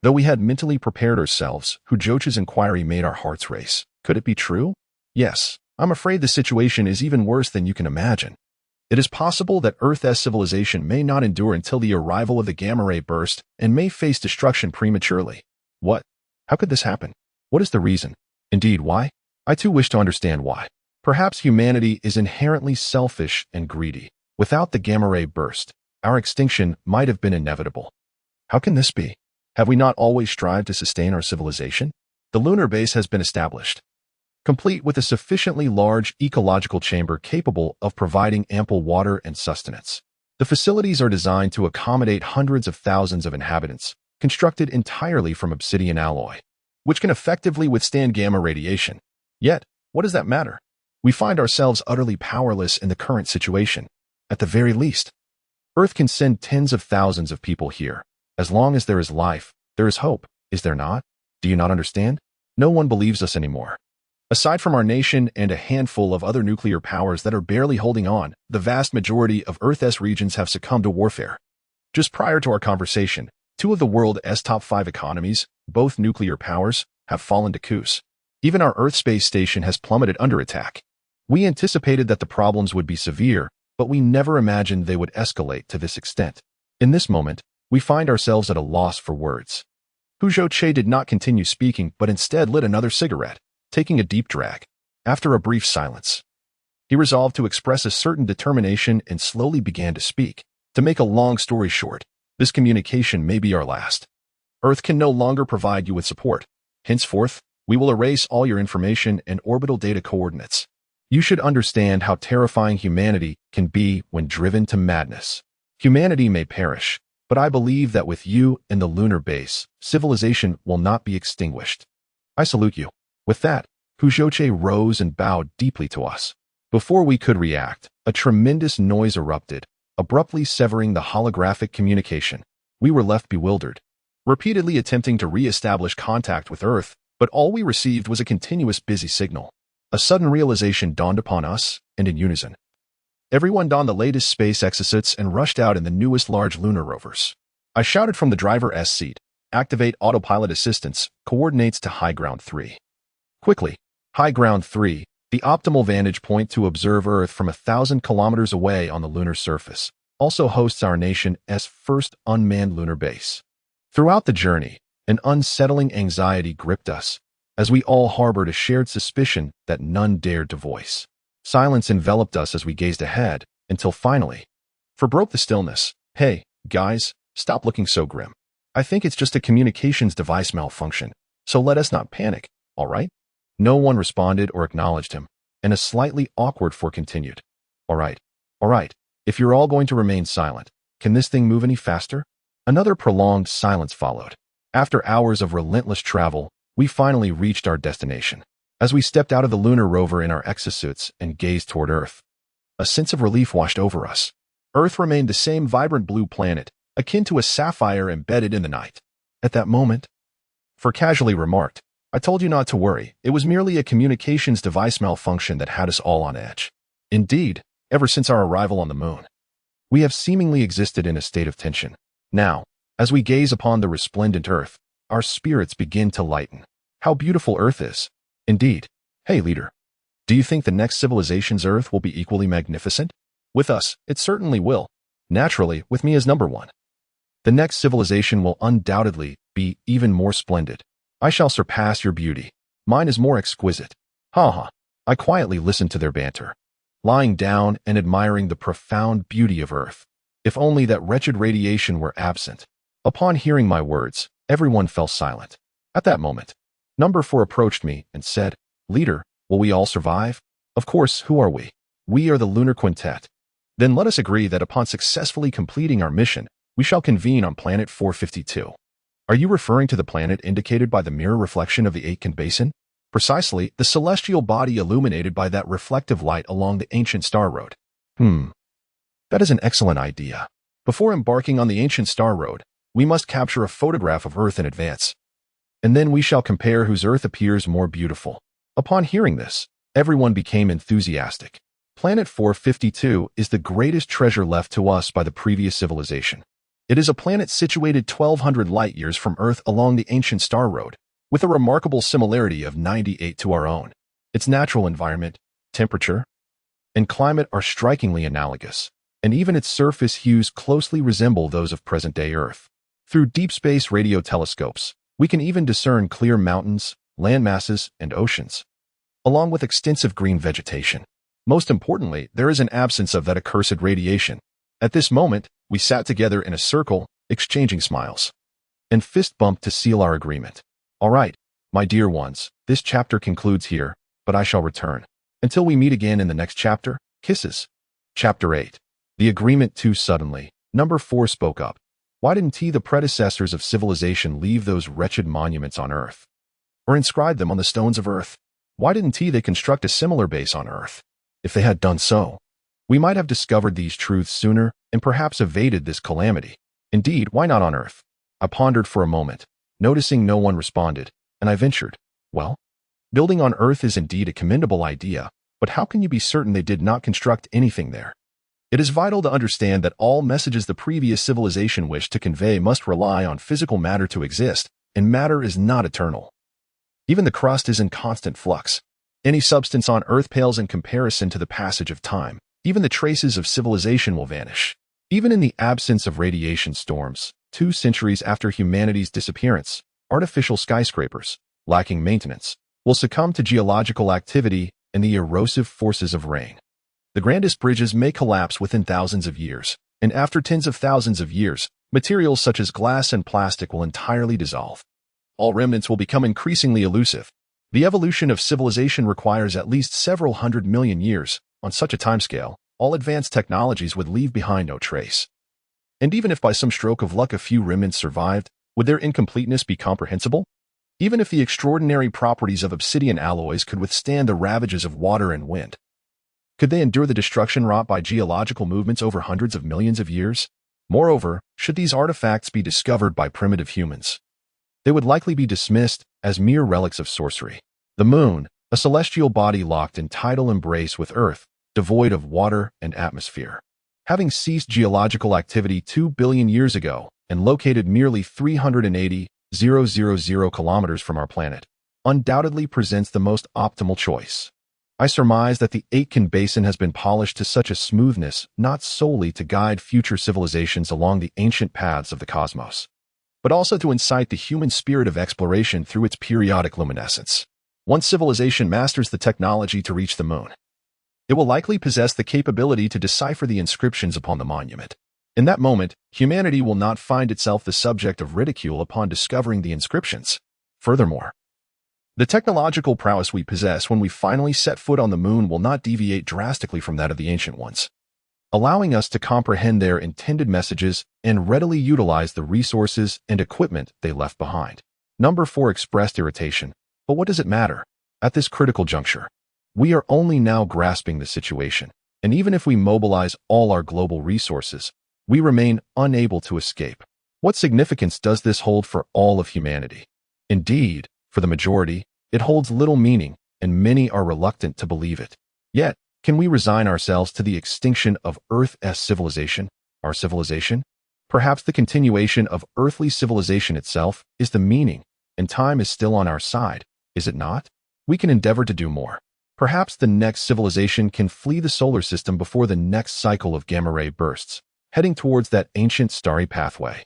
Though we had mentally prepared ourselves, Hu Zhouche's inquiry made our hearts race. Could it be true? Yes. I'm afraid the situation is even worse than you can imagine. It is possible that Earth's civilization may not endure until the arrival of the gamma ray burst and may face destruction prematurely. What? How could this happen? What is the reason? Indeed, why? I too wish to understand why. Perhaps humanity is inherently selfish and greedy. Without the gamma ray burst, our extinction might have been inevitable. How can this be? Have we not always strived to sustain our civilization? The lunar base has been established, complete with a sufficiently large ecological chamber capable of providing ample water and sustenance. The facilities are designed to accommodate hundreds of thousands of inhabitants, constructed entirely from obsidian alloy, which can effectively withstand gamma radiation. Yet, what does that matter? We find ourselves utterly powerless in the current situation. At the very least, Earth can send tens of thousands of people here. As long as there is life, there is hope, is there not? Do you not understand? No one believes us anymore. Aside from our nation and a handful of other nuclear powers that are barely holding on, the vast majority of Earth's regions have succumbed to warfare. Just prior to our conversation, 2 of the world's top 5 economies, both nuclear powers, have fallen to coups. Even our Earth space station has plummeted under attack. We anticipated that the problems would be severe, but we never imagined they would escalate to this extent. In this moment, we find ourselves at a loss for words. Hu Zhouche did not continue speaking, but instead lit another cigarette, taking a deep drag. After a brief silence, he resolved to express a certain determination and slowly began to speak. To make a long story short, this communication may be our last. Earth can no longer provide you with support. Henceforth, we will erase all your information and orbital data coordinates. You should understand how terrifying humanity can be when driven to madness. Humanity may perish, but I believe that with you in the lunar base, civilization will not be extinguished. I salute you. With that, Hu Zhouche rose and bowed deeply to us. Before we could react, a tremendous noise erupted, abruptly severing the holographic communication. We were left bewildered, repeatedly attempting to re-establish contact with Earth, but all we received was a continuous busy signal. A sudden realization dawned upon us, and in unison, everyone donned the latest space exosuits and rushed out in the newest large lunar rovers. I shouted from the driver's seat, "Activate autopilot assistance, coordinates to High Ground 3. Quickly, High Ground 3, the optimal vantage point to observe Earth from 1,000 kilometers away on the lunar surface, also hosts our nation's first unmanned lunar base." Throughout the journey, an unsettling anxiety gripped us, as we all harbored a shared suspicion that none dared to voice. Silence enveloped us as we gazed ahead, until finally, broke the stillness. "Hey, guys, stop looking so grim. I think it's just a communications device malfunction, so let us not panic, all right?" No one responded or acknowledged him, and a slightly awkward four continued. All right. If you're all going to remain silent, can this thing move any faster?" Another prolonged silence followed. After hours of relentless travel, we finally reached our destination. As we stepped out of the lunar rover in our exosuits and gazed toward Earth, a sense of relief washed over us. Earth remained the same vibrant blue planet, akin to a sapphire embedded in the night. At that moment, For casually remarked, "I told you not to worry. It was merely a communications device malfunction that had us all on edge." Indeed, ever since our arrival on the moon, we have seemingly existed in a state of tension. Now, as we gaze upon the resplendent Earth, our spirits begin to lighten. How beautiful Earth is. Indeed. Hey, leader. Do you think the next civilization's Earth will be equally magnificent? With us, it certainly will. Naturally, with me as number one. The next civilization will undoubtedly be even more splendid. I shall surpass your beauty. Mine is more exquisite. Ha ha. I quietly listened to their banter, lying down and admiring the profound beauty of Earth. If only that wretched radiation were absent. Upon hearing my words, everyone fell silent. At that moment, Number 4 approached me and said, "Leader, will we all survive?" "Of course, who are we? We are the Lunar Quintet." "Then let us agree that upon successfully completing our mission, we shall convene on planet 452. Are you referring to the planet indicated by the mirror reflection of the Aitken Basin? Precisely, the celestial body illuminated by that reflective light along the ancient star road. That is an excellent idea. Before embarking on the ancient star road, We must capture a photograph of Earth in advance, and then we shall compare whose Earth appears more beautiful. Upon hearing this, everyone became enthusiastic. Planet 452 is the greatest treasure left to us by the previous civilization. It is a planet situated 1,200 light-years from Earth along the ancient star road, with a remarkable similarity of 98 to our own. Its natural environment, temperature, and climate are strikingly analogous, and even its surface hues closely resemble those of present-day Earth. Through deep space radio telescopes, we can even discern clear mountains, land masses, and oceans, along with extensive green vegetation. Most importantly, there is an absence of that accursed radiation. At this moment, we sat together in a circle, exchanging smiles and fist bump to seal our agreement. All right, my dear ones, this chapter concludes here, but I shall return. Until we meet again in the next chapter, kisses. Chapter 8. The agreement too suddenly. Number 4 spoke up. Why didn't the predecessors of civilization leave those wretched monuments on Earth, or inscribe them on the stones of Earth? Why didn't they construct a similar base on Earth? If they had done so, we might have discovered these truths sooner and perhaps evaded this calamity. Indeed, why not on Earth? I pondered for a moment, noticing no one responded, and I ventured, well, building on Earth is indeed a commendable idea, but how can you be certain they did not construct anything there? It is vital to understand that all messages the previous civilization wished to convey must rely on physical matter to exist, and matter is not eternal. Even the crust is in constant flux. Any substance on Earth pales in comparison to the passage of time. Even the traces of civilization will vanish. Even in the absence of radiation storms, 2 centuries after humanity's disappearance, artificial skyscrapers, lacking maintenance, will succumb to geological activity and the erosive forces of rain. The grandest bridges may collapse within thousands of years, and after tens of thousands of years, materials such as glass and plastic will entirely dissolve. All remnants will become increasingly elusive. The evolution of civilization requires at least several 100 million years. On such a timescale, all advanced technologies would leave behind no trace. And even if by some stroke of luck a few remnants survived, would their incompleteness be comprehensible? Even if the extraordinary properties of obsidian alloys could withstand the ravages of water and wind, could they endure the destruction wrought by geological movements over hundreds of millions of years? Moreover, should these artifacts be discovered by primitive humans, they would likely be dismissed as mere relics of sorcery. The moon, a celestial body locked in tidal embrace with Earth, devoid of water and atmosphere, having ceased geological activity 2 billion years ago and located merely 380,000 kilometers from our planet, undoubtedly presents the most optimal choice. I surmise that the Aitken Basin has been polished to such a smoothness not solely to guide future civilizations along the ancient paths of the cosmos, but also to incite the human spirit of exploration through its periodic luminescence. Once civilization masters the technology to reach the moon, it will likely possess the capability to decipher the inscriptions upon the monument. In that moment, humanity will not find itself the subject of ridicule upon discovering the inscriptions. Furthermore, the technological prowess we possess when we finally set foot on the moon will not deviate drastically from that of the ancient ones, allowing us to comprehend their intended messages and readily utilize the resources and equipment they left behind. Number 4 expressed irritation. But what does it matter? At this critical juncture, we are only now grasping the situation, and even if we mobilize all our global resources, we remain unable to escape. What significance does this hold for all of humanity? Indeed, for the majority, it holds little meaning, and many are reluctant to believe it. Yet, can we resign ourselves to the extinction of Earth's civilization, our civilization? Perhaps the continuation of earthly civilization itself is the meaning, and time is still on our side, is it not? We can endeavor to do more. Perhaps the next civilization can flee the solar system before the next cycle of gamma ray bursts, heading towards that ancient starry pathway.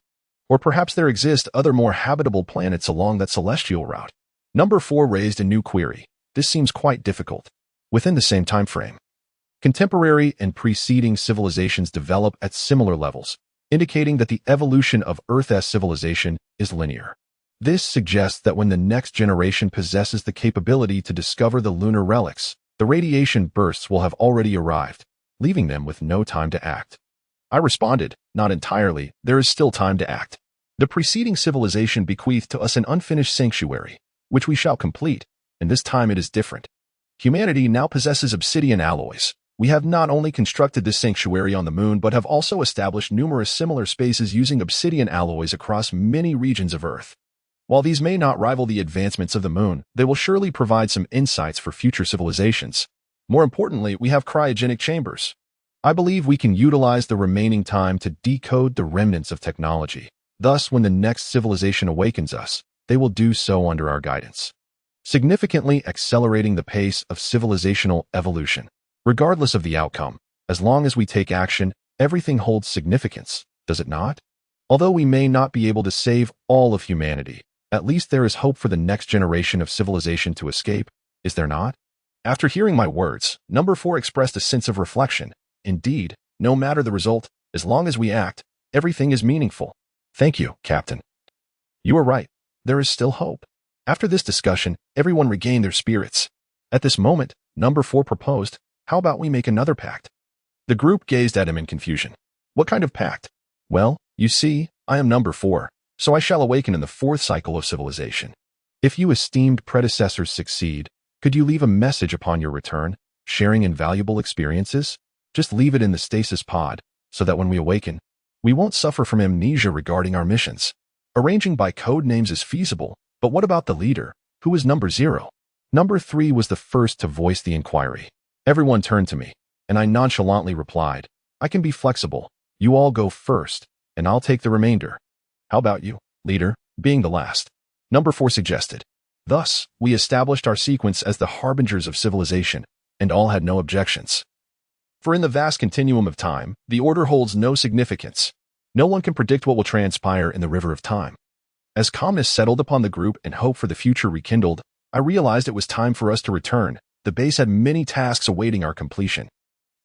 Or perhaps there exist other more habitable planets along that celestial route. Number 4 raised a new query. This seems quite difficult. Within the same time frame, contemporary and preceding civilizations develop at similar levels, indicating that the evolution of Earth's civilization is linear. This suggests that when the next generation possesses the capability to discover the lunar relics, the radiation bursts will have already arrived, leaving them with no time to act. I responded, not entirely, there is still time to act. The preceding civilization bequeathed to us an unfinished sanctuary, which we shall complete, and this time it is different. Humanity now possesses obsidian alloys, We have not only constructed this sanctuary on the moon, but have also established numerous similar spaces using obsidian alloys across many regions of Earth. While these may not rival the advancements of the moon, they will surely provide some insights for future civilizations. More importantly, we have cryogenic chambers. I believe we can utilize the remaining time to decode the remnants of technology. Thus, when the next civilization awakens us, they will do so under our guidance, significantly accelerating the pace of civilizational evolution. Regardless of the outcome, as long as we take action, everything holds significance, does it not? Although we may not be able to save all of humanity, at least there is hope for the next generation of civilization to escape, is there not? After hearing my words, number 4 expressed a sense of reflection. Indeed, no matter the result, as long as we act, everything is meaningful. Thank you, Captain. You are right. There is still hope. After this discussion, everyone regained their spirits. At this moment, number 4 proposed, how about we make another pact? The group gazed at him in confusion. What kind of pact? Well, you see, I am number 4, so I shall awaken in the 4th cycle of civilization. If you esteemed predecessors succeed, could you leave a message upon your return, sharing invaluable experiences? Just leave it in the stasis pod, so that when we awaken, we won't suffer from amnesia regarding our missions. Arranging by code names is feasible, but what about the leader, who is number 0? Number 3 was the first to voice the inquiry. Everyone turned to me, and I nonchalantly replied, I can be flexible. You all go first, and I'll take the remainder. How about you, leader, being the last? Number 4 suggested. Thus, we established our sequence as the harbingers of civilization, and all had no objections. For in the vast continuum of time, the order holds no significance. No one can predict what will transpire in the river of time. As calmness settled upon the group and hope for the future rekindled, I realized it was time for us to return. The base had many tasks awaiting our completion.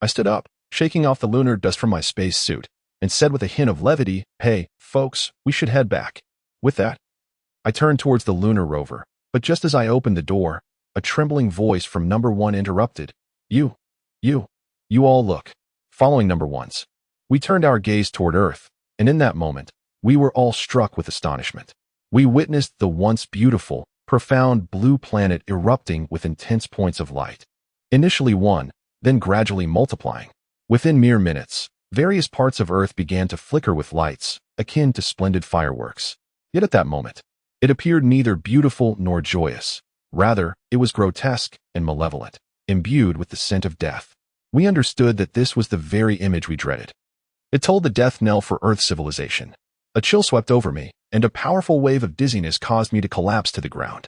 I stood up, shaking off the lunar dust from my space suit, and said with a hint of levity, hey, folks, we should head back. With that, I turned towards the lunar rover, but just as I opened the door, a trembling voice from number 1 interrupted. You all look. Following number 1's. We turned our gaze toward Earth, and in that moment, we were all struck with astonishment. We witnessed the once beautiful, profound blue planet erupting with intense points of light. Initially one, then gradually multiplying. Within mere minutes, various parts of Earth began to flicker with lights, akin to splendid fireworks. Yet at that moment, it appeared neither beautiful nor joyous. Rather, it was grotesque and malevolent, imbued with the scent of death. We understood that this was the very image we dreaded. It told the death knell for Earth civilization. A chill swept over me, and a powerful wave of dizziness caused me to collapse to the ground.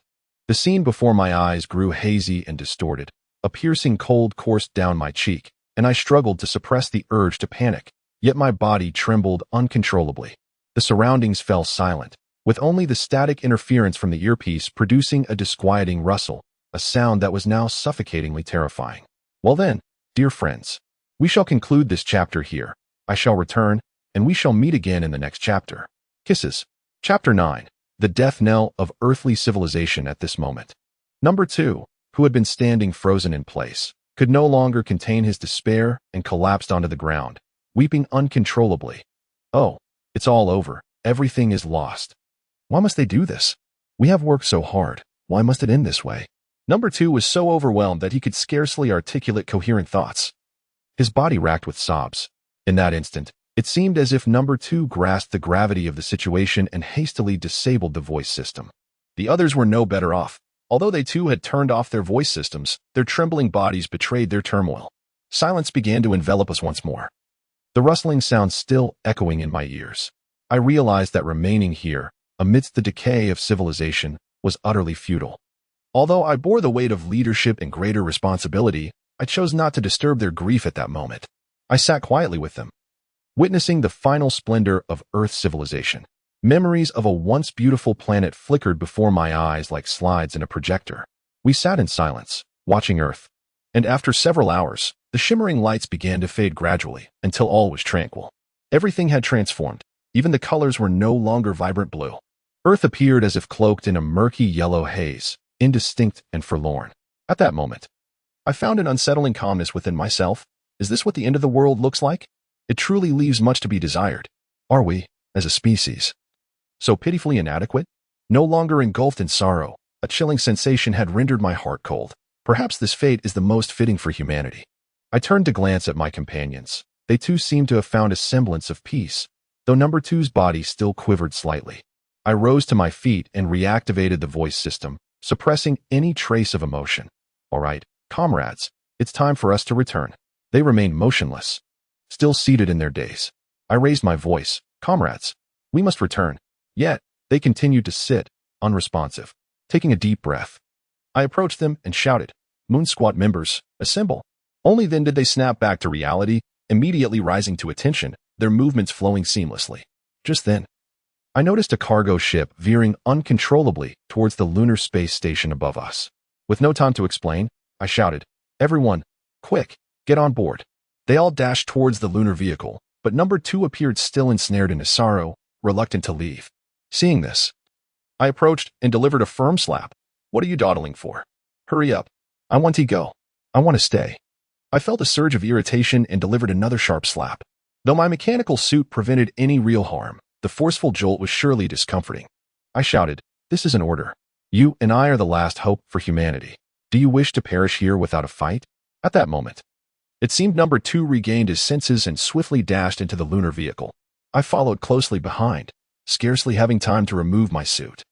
The scene before my eyes grew hazy and distorted. A piercing cold coursed down my cheek, and I struggled to suppress the urge to panic, yet my body trembled uncontrollably. The surroundings fell silent, with only the static interference from the earpiece producing a disquieting rustle, a sound that was now suffocatingly terrifying. Well then, dear friends, we shall conclude this chapter here. I shall return, and we shall meet again in the next chapter. Kisses. Chapter 9. The Death Knell of Earthly Civilization at this moment. Number 2, who had been standing frozen in place, could no longer contain his despair and collapsed onto the ground, weeping uncontrollably. Oh, it's all over. Everything is lost. Why must they do this? We have worked so hard. Why must it end this way? Number 2 was so overwhelmed that he could scarcely articulate coherent thoughts. His body racked with sobs. In that instant, it seemed as if number 2 grasped the gravity of the situation and hastily disabled the voice system. The others were no better off. Although they too had turned off their voice systems, their trembling bodies betrayed their turmoil. Silence began to envelop us once more. The rustling sound still echoing in my ears. I realized that remaining here, amidst the decay of civilization, was utterly futile. Although I bore the weight of leadership and greater responsibility, I chose not to disturb their grief at that moment. I sat quietly with them, witnessing the final splendor of Earth civilization. Memories of a once beautiful planet flickered before my eyes like slides in a projector. We sat in silence, watching Earth. And after several hours, the shimmering lights began to fade gradually until all was tranquil. Everything had transformed. Even the colors were no longer vibrant blue. Earth appeared as if cloaked in a murky yellow haze, indistinct and forlorn. At that moment, I found an unsettling calmness within myself. Is this what the end of the world looks like? It truly leaves much to be desired. Are we, as a species, so pitifully inadequate? No longer engulfed in sorrow, a chilling sensation had rendered my heart cold. Perhaps this fate is the most fitting for humanity. I turned to glance at my companions. They too seemed to have found a semblance of peace, though number two's body still quivered slightly. I rose to my feet and reactivated the voice system, suppressing any trace of emotion. All right, comrades, it's time for us to return. They remained motionless, still seated in their daze. I raised my voice. Comrades, we must return. Yet, they continued to sit, unresponsive. Taking a deep breath, I approached them and shouted, Moon Squad members, assemble. Only then did they snap back to reality, immediately rising to attention, their movements flowing seamlessly. Just then, I noticed a cargo ship veering uncontrollably towards the lunar space station above us. With no time to explain, I shouted, Everyone, quick, get on board. They all dashed towards the lunar vehicle, but number two appeared still ensnared in his sorrow, reluctant to leave. Seeing this, I approached and delivered a firm slap. What are you dawdling for? Hurry up. I want to go. I want to stay. I felt a surge of irritation and delivered another sharp slap. Though my mechanical suit prevented any real harm, the forceful jolt was surely discomforting. I shouted, This is an order. You and I are the last hope for humanity. Do you wish to perish here without a fight? At that moment, it seemed number two regained his senses and swiftly dashed into the lunar vehicle. I followed closely behind, scarcely having time to remove my suit.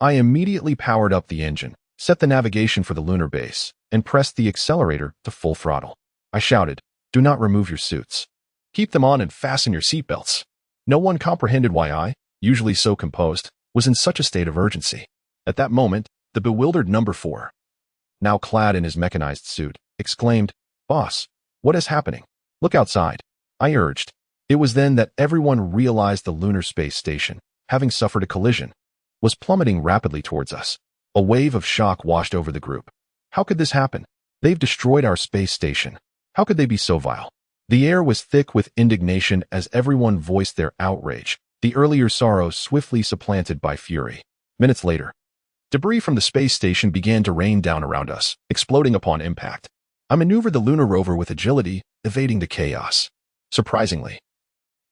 I immediately powered up the engine, set the navigation for the lunar base, and pressed the accelerator to full throttle. I shouted, Do not remove your suits. Keep them on and fasten your seatbelts. No one comprehended why I, usually so composed, was in such a state of urgency. At that moment, the bewildered number four, now clad in his mechanized suit, exclaimed, Boss, what is happening? Look outside. I urged. It was then that everyone realized the lunar space station, having suffered a collision, was plummeting rapidly towards us. A wave of shock washed over the group. How could this happen? They've destroyed our space station. How could they be so vile? The air was thick with indignation as everyone voiced their outrage, the earlier sorrow swiftly supplanted by fury. Minutes later, debris from the space station began to rain down around us, exploding upon impact. I maneuvered the lunar rover with agility, evading the chaos. Surprisingly,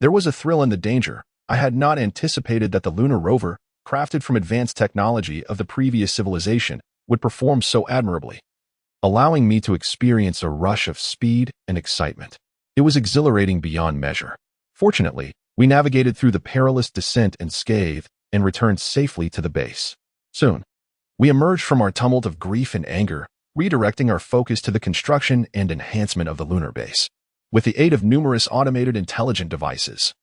there was a thrill in the danger. I had not anticipated that the lunar rover, crafted from advanced technology of the previous civilization, would perform so admirably, allowing me to experience a rush of speed and excitement. It was exhilarating beyond measure. Fortunately, we navigated through the perilous descent unscathed and returned safely to the base. Soon, we emerged from our tumult of grief and anger, redirecting our focus to the construction and enhancement of the lunar base. With the aid of numerous automated intelligent devices,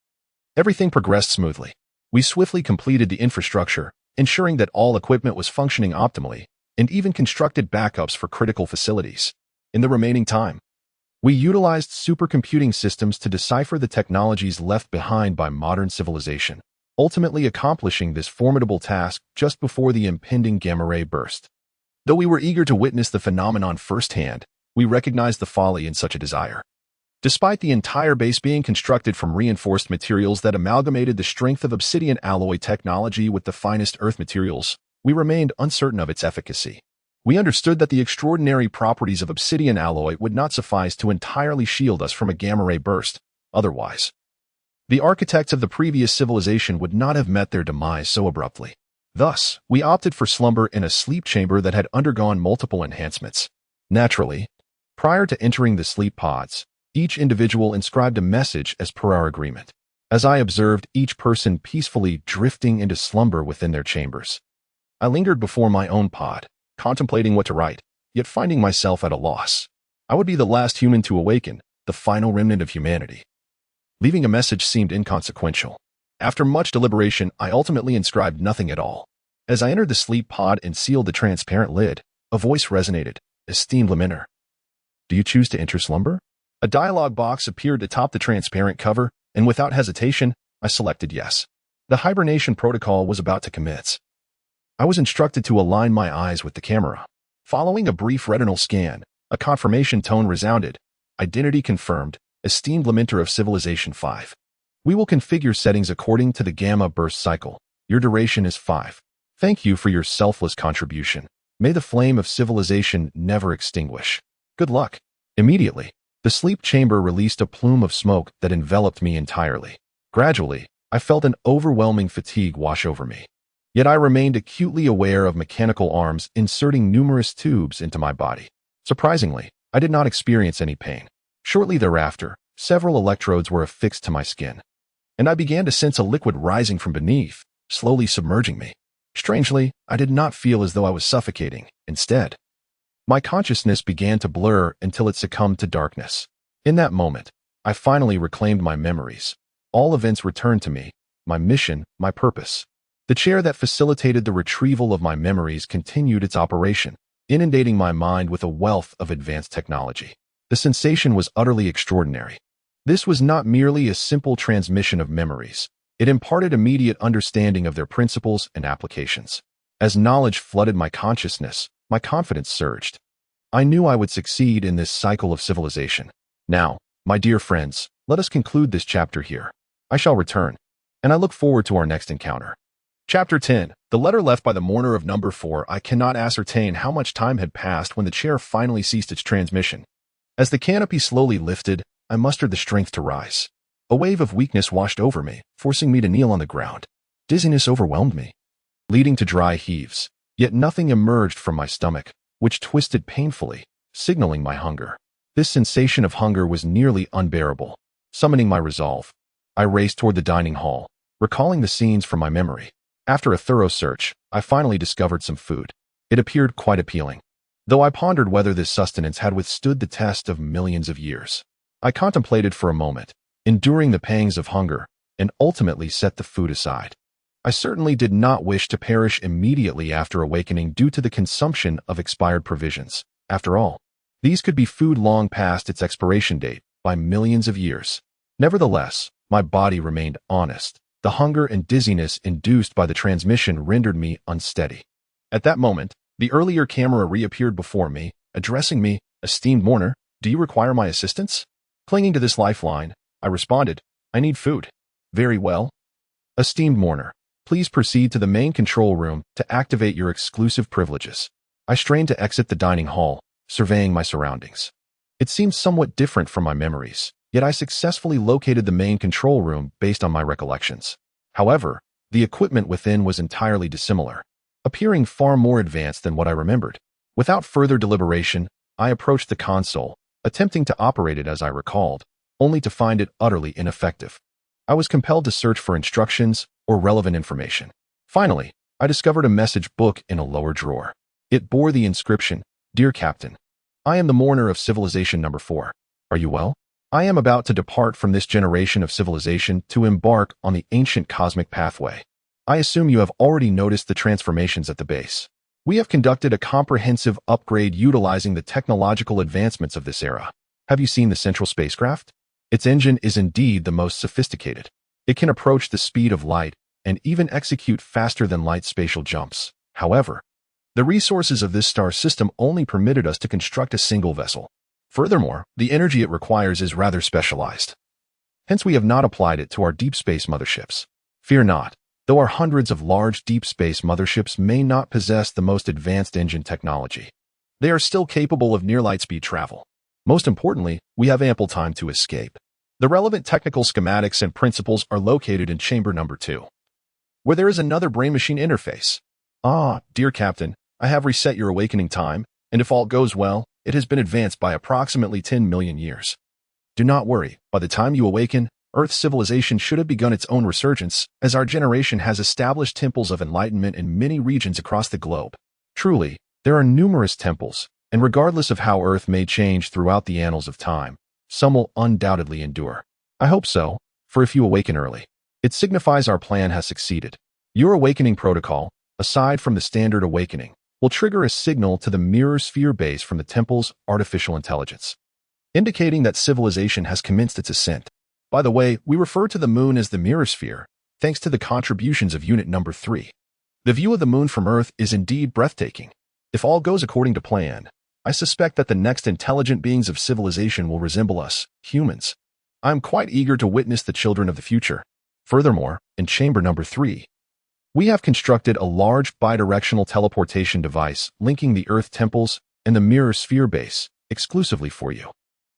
everything progressed smoothly. We swiftly completed the infrastructure, ensuring that all equipment was functioning optimally, and even constructed backups for critical facilities. In the remaining time, we utilized supercomputing systems to decipher the technologies left behind by modern civilization, ultimately accomplishing this formidable task just before the impending gamma ray burst. Though we were eager to witness the phenomenon firsthand, we recognized the folly in such a desire. Despite the entire base being constructed from reinforced materials that amalgamated the strength of obsidian alloy technology with the finest earth materials, we remained uncertain of its efficacy. We understood that the extraordinary properties of obsidian alloy would not suffice to entirely shield us from a gamma ray burst. Otherwise, the architects of the previous civilization would not have met their demise so abruptly. Thus, we opted for slumber in a sleep chamber that had undergone multiple enhancements. Naturally, prior to entering the sleep pods, each individual inscribed a message as per our agreement. As I observed each person peacefully drifting into slumber within their chambers, I lingered before my own pod, contemplating what to write, yet finding myself at a loss. I would be the last human to awaken, the final remnant of humanity. Leaving a message seemed inconsequential. After much deliberation, I ultimately inscribed nothing at all. As I entered the sleep pod and sealed the transparent lid, a voice resonated. Esteemed lamenter, do you choose to enter slumber? A dialog box appeared atop the transparent cover, and without hesitation, I selected yes. The hibernation protocol was about to commence. I was instructed to align my eyes with the camera. Following a brief retinal scan, a confirmation tone resounded. Identity confirmed, esteemed lamenter of Civilization 5. We will configure settings according to the gamma burst cycle. Your duration is 5. Thank you for your selfless contribution. May the flame of civilization never extinguish. Good luck. Immediately, the sleep chamber released a plume of smoke that enveloped me entirely. Gradually, I felt an overwhelming fatigue wash over me. Yet I remained acutely aware of mechanical arms inserting numerous tubes into my body. Surprisingly, I did not experience any pain. Shortly thereafter, several electrodes were affixed to my skin, and I began to sense a liquid rising from beneath, slowly submerging me. Strangely, I did not feel as though I was suffocating. Instead, my consciousness began to blur until it succumbed to darkness. In that moment, I finally reclaimed my memories. All events returned to me, my mission, my purpose. The chair that facilitated the retrieval of my memories continued its operation, inundating my mind with a wealth of advanced technology. The sensation was utterly extraordinary. This was not merely a simple transmission of memories. It imparted immediate understanding of their principles and applications. As knowledge flooded my consciousness, my confidence surged. I knew I would succeed in this cycle of civilization. Now, my dear friends, let us conclude this chapter here. I shall return, and I look forward to our next encounter. Chapter 10. The letter left by the mourner of number 4. I cannot ascertain how much time had passed when the chair finally ceased its transmission. As the canopy slowly lifted, I mustered the strength to rise. A wave of weakness washed over me, forcing me to kneel on the ground. Dizziness overwhelmed me, leading to dry heaves. Yet nothing emerged from my stomach, which twisted painfully, signaling my hunger. This sensation of hunger was nearly unbearable. Summoning my resolve, I raced toward the dining hall, recalling the scenes from my memory. After a thorough search, I finally discovered some food. It appeared quite appealing, though I pondered whether this sustenance had withstood the test of millions of years. I contemplated for a moment, enduring the pangs of hunger, and ultimately set the food aside. I certainly did not wish to perish immediately after awakening due to the consumption of expired provisions. After all, these could be food long past its expiration date by millions of years. Nevertheless, my body remained honest. The hunger and dizziness induced by the transmission rendered me unsteady. At that moment, the earlier camera reappeared before me, addressing me, "Esteemed mourner, do you require my assistance?" Clinging to this lifeline, I responded, "I need food." "Very well. Esteemed mourner, please proceed to the main control room to activate your exclusive privileges." I strained to exit the dining hall, surveying my surroundings. It seemed somewhat different from my memories, yet I successfully located the main control room based on my recollections. However, the equipment within was entirely dissimilar, appearing far more advanced than what I remembered. Without further deliberation, I approached the console, attempting to operate it as I recalled, only to find it utterly ineffective. I was compelled to search for instructions or relevant information. Finally, I discovered a message book in a lower drawer. It bore the inscription, "Dear Captain, I am the mourner of civilization number 4. Are you well? I am about to depart from this generation of civilization to embark on the ancient cosmic pathway. I assume you have already noticed the transformations at the base. We have conducted a comprehensive upgrade utilizing the technological advancements of this era. Have you seen the central spacecraft? Its engine is indeed the most sophisticated. It can approach the speed of light and even execute faster than light spatial jumps. However, the resources of this star system only permitted us to construct a single vessel. Furthermore, the energy it requires is rather specialized. Hence, we have not applied it to our deep space motherships. Fear not, though our hundreds of large deep space motherships may not possess the most advanced engine technology, they are still capable of near light speed travel. Most importantly, we have ample time to escape. The relevant technical schematics and principles are located in chamber number 2, where there is another brain-machine interface. Ah, dear Captain, I have reset your awakening time, and if all goes well, it has been advanced by approximately 10 million years. Do not worry, by the time you awaken, Earth's civilization should have begun its own resurgence, as our generation has established temples of enlightenment in many regions across the globe. Truly, there are numerous temples, and regardless of how Earth may change throughout the annals of time, some will undoubtedly endure. I hope so, for if you awaken early, it signifies our plan has succeeded. Your awakening protocol, aside from the standard awakening, will trigger a signal to the mirror sphere base from the temple's artificial intelligence, indicating that civilization has commenced its ascent. By the way, we refer to the moon as the mirror sphere, thanks to the contributions of unit number 3. The view of the moon from Earth is indeed breathtaking. If all goes according to plan, I suspect that the next intelligent beings of civilization will resemble us, humans. I am quite eager to witness the children of the future. Furthermore, in chamber number 3, we have constructed a large bidirectional teleportation device linking the Earth temples and the mirror sphere base exclusively for you.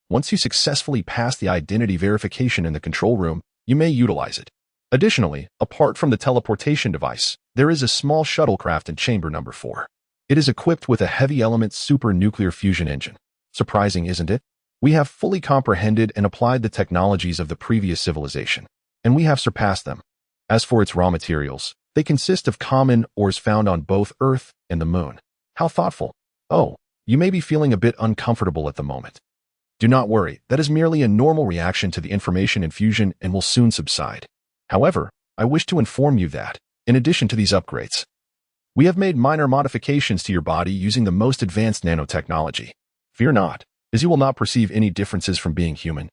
Once you successfully pass the identity verification in the control room, you may utilize it. Additionally, apart from the teleportation device, there is a small shuttlecraft in chamber number 4. It is equipped with a heavy element super nuclear fusion engine. Surprising, isn't it? We have fully comprehended and applied the technologies of the previous civilization, and we have surpassed them. As for its raw materials, they consist of common ores found on both Earth and the Moon. How thoughtful. Oh, you may be feeling a bit uncomfortable at the moment. Do not worry, that is merely a normal reaction to the information infusion and will soon subside. However, I wish to inform you that, in addition to these upgrades, we have made minor modifications to your body using the most advanced nanotechnology. Fear not, as you will not perceive any differences from being human.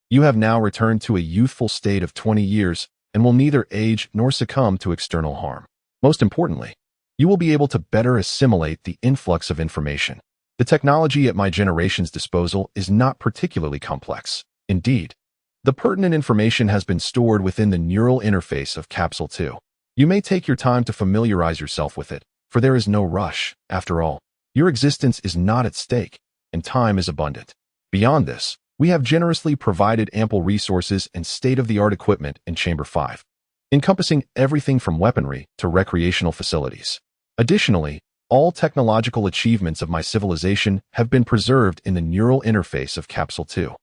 You have now returned to a youthful state of 20 years and will neither age nor succumb to external harm. Most importantly, you will be able to better assimilate the influx of information. The technology at my generation's disposal is not particularly complex. Indeed, the pertinent information has been stored within the neural interface of Capsule 2. You may take your time to familiarize yourself with it, for there is no rush. After all, your existence is not at stake, and time is abundant. Beyond this, we have generously provided ample resources and state-of-the-art equipment in Chamber 5, encompassing everything from weaponry to recreational facilities. Additionally, all technological achievements of my civilization have been preserved in the neural interface of Capsule 2.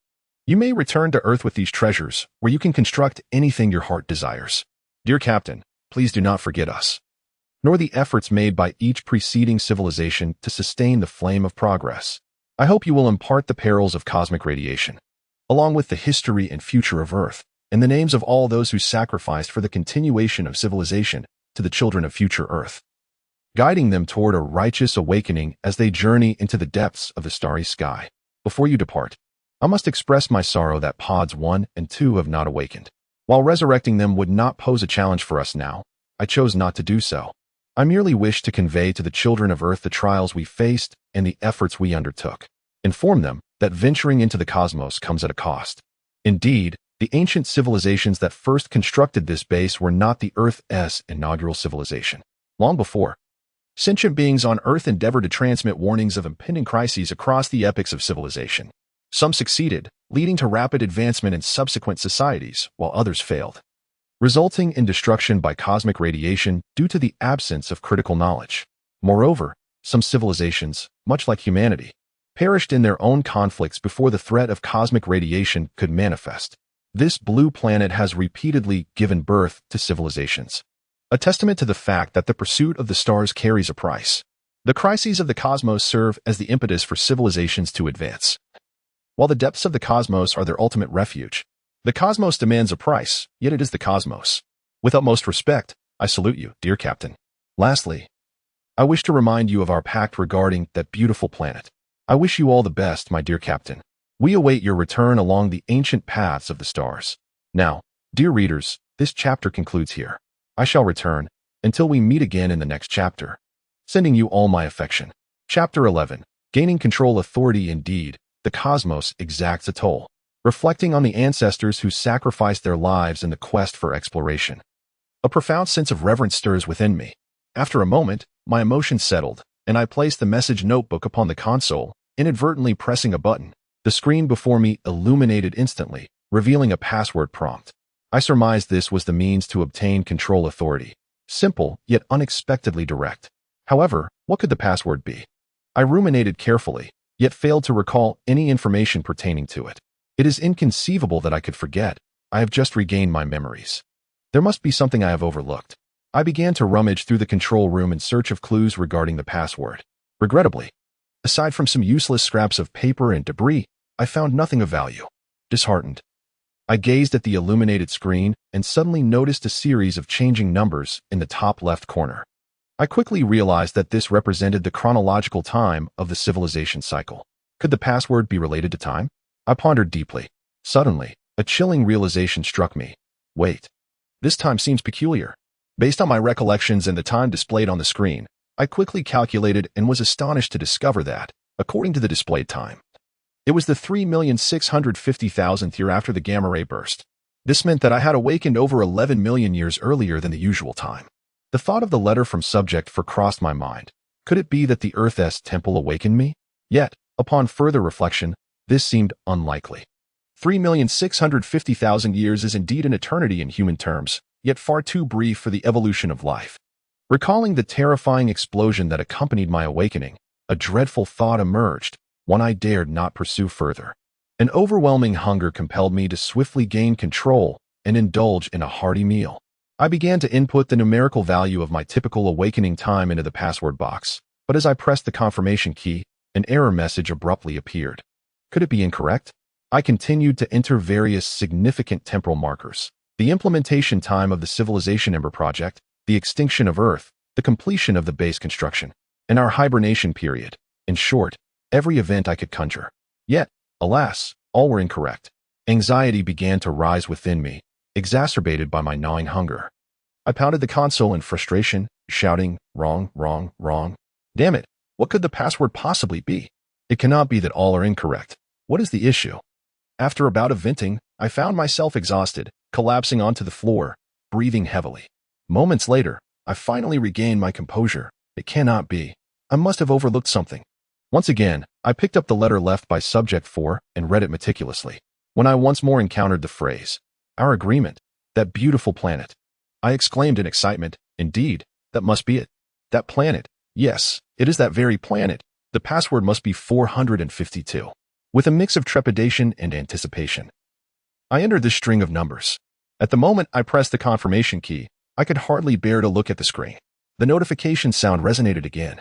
You may return to Earth with these treasures, where you can construct anything your heart desires. Dear Captain, please do not forget us, nor the efforts made by each preceding civilization to sustain the flame of progress. I hope you will impart the perils of cosmic radiation, along with the history and future of Earth, and the names of all those who sacrificed for the continuation of civilization to the children of future Earth, guiding them toward a righteous awakening as they journey into the depths of the starry sky. Before you depart, I must express my sorrow that pods 1 and 2 have not awakened. While resurrecting them would not pose a challenge for us now, I chose not to do so. I merely wish to convey to the children of Earth the trials we faced and the efforts we undertook. Inform them that venturing into the cosmos comes at a cost. Indeed, the ancient civilizations that first constructed this base were not the Earth's inaugural civilization. Long before, sentient beings on Earth endeavored to transmit warnings of impending crises across the epochs of civilization. Some succeeded, leading to rapid advancement in subsequent societies, while others failed, resulting in destruction by cosmic radiation due to the absence of critical knowledge. Moreover, some civilizations, much like humanity, perished in their own conflicts before the threat of cosmic radiation could manifest. This blue planet has repeatedly given birth to civilizations, a testament to the fact that the pursuit of the stars carries a price. The crises of the cosmos serve as the impetus for civilizations to advance. While the depths of the cosmos are their ultimate refuge, the cosmos demands a price, yet it is the cosmos. With utmost respect, I salute you, dear Captain. Lastly, I wish to remind you of our pact regarding that beautiful planet. I wish you all the best, my dear Captain. We await your return along the ancient paths of the stars. Now, dear readers, this chapter concludes here. I shall return until we meet again in the next chapter. Sending you all my affection. Chapter 11. Gaining control authority. Indeed, the cosmos exacts a toll, reflecting on the ancestors who sacrificed their lives in the quest for exploration. A profound sense of reverence stirs within me. After a moment, my emotions settled, and I placed the message notebook upon the console, inadvertently pressing a button. The screen before me illuminated instantly, revealing a password prompt. I surmised this was the means to obtain control authority. Simple, yet unexpectedly direct. However, what could the password be? I ruminated carefully, yet failed to recall any information pertaining to it. It is inconceivable that I could forget. I have just regained my memories. There must be something I have overlooked. I began to rummage through the control room in search of clues regarding the password. Regrettably, aside from some useless scraps of paper and debris, I found nothing of value. Disheartened, I gazed at the illuminated screen and suddenly noticed a series of changing numbers in the top left corner. I quickly realized that this represented the chronological time of the civilization cycle. Could the password be related to time? I pondered deeply. Suddenly, a chilling realization struck me. Wait, this time seems peculiar. Based on my recollections and the time displayed on the screen, I quickly calculated and was astonished to discover that, according to the displayed time, it was the 3,650,000th year after the gamma ray burst. This meant that I had awakened over 11 million years earlier than the usual time. The thought of the letter from subject for crossed my mind. Could it be that the Earth's temple awakened me? Yet, upon further reflection, this seemed unlikely. 3,650,000 years is indeed an eternity in human terms, yet far too brief for the evolution of life. Recalling the terrifying explosion that accompanied my awakening, a dreadful thought emerged, one I dared not pursue further. An overwhelming hunger compelled me to swiftly gain control and indulge in a hearty meal. I began to input the numerical value of my typical awakening time into the password box, but as I pressed the confirmation key, an error message abruptly appeared. Could it be incorrect? I continued to enter various significant temporal markers. The implementation time of the Civilization Ember project, the extinction of Earth, the completion of the base construction, and our hibernation period. In short, every event I could conjure. Yet, alas, all were incorrect. Anxiety began to rise within me, exacerbated by my gnawing hunger. I pounded the console in frustration, shouting, "Wrong, wrong, wrong. Damn it, what could the password possibly be? It cannot be that all are incorrect. What is the issue?" After a bout of venting, I found myself exhausted, collapsing onto the floor, breathing heavily. Moments later, I finally regained my composure. It cannot be. I must have overlooked something. Once again, I picked up the letter left by subject 4 and read it meticulously. When I once more encountered the phrase, "Our agreement, that beautiful planet," I exclaimed in excitement, "Indeed, that must be it. That planet. Yes, it is that very planet. The password must be 452. With a mix of trepidation and anticipation, I entered this string of numbers. At the moment I pressed the confirmation key, I could hardly bear to look at the screen. The notification sound resonated again.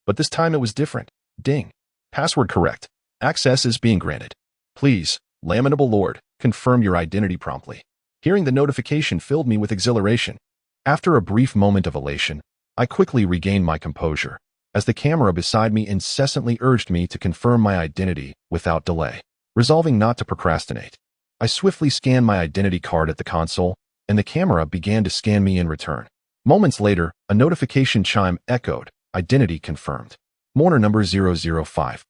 But this time it was different. Ding. Password correct. Access is being granted. Please, lamentable Lord, confirm your identity promptly. Hearing the notification filled me with exhilaration. After a brief moment of elation, I quickly regained my composure, as the camera beside me incessantly urged me to confirm my identity without delay. Resolving not to procrastinate, I swiftly scanned my identity card at the console, and the camera began to scan me in return. Moments later, a notification chime echoed, "Identity confirmed. Mourner number 005.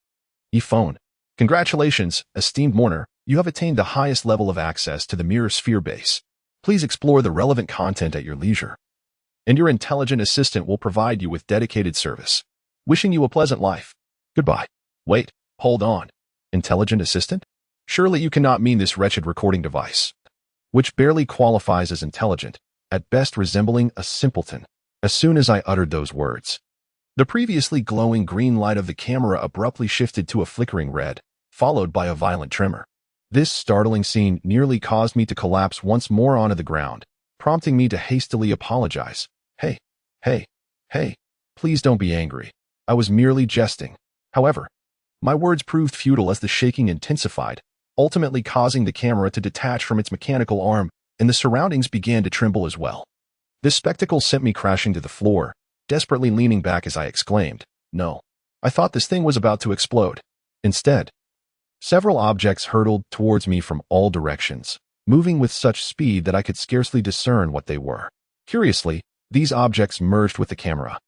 E-phone. Congratulations, esteemed mourner, you have attained the highest level of access to the Mirror Sphere base. Please explore the relevant content at your leisure, and your intelligent assistant will provide you with dedicated service. Wishing you a pleasant life. Goodbye." Wait, hold on. Intelligent assistant? Surely you cannot mean this wretched recording device, which barely qualifies as intelligent, at best resembling a simpleton. As soon as I uttered those words, the previously glowing green light of the camera abruptly shifted to a flickering red, followed by a violent tremor. This startling scene nearly caused me to collapse once more onto the ground, prompting me to hastily apologize. Hey, please don't be angry. I was merely jesting. However, my words proved futile as the shaking intensified, ultimately causing the camera to detach from its mechanical arm, and the surroundings began to tremble as well. This spectacle sent me crashing to the floor, desperately leaning back as I exclaimed, "No. I thought this thing was about to explode." Instead, several objects hurtled towards me from all directions, moving with such speed that I could scarcely discern what they were. Curiously, these objects merged with the camera,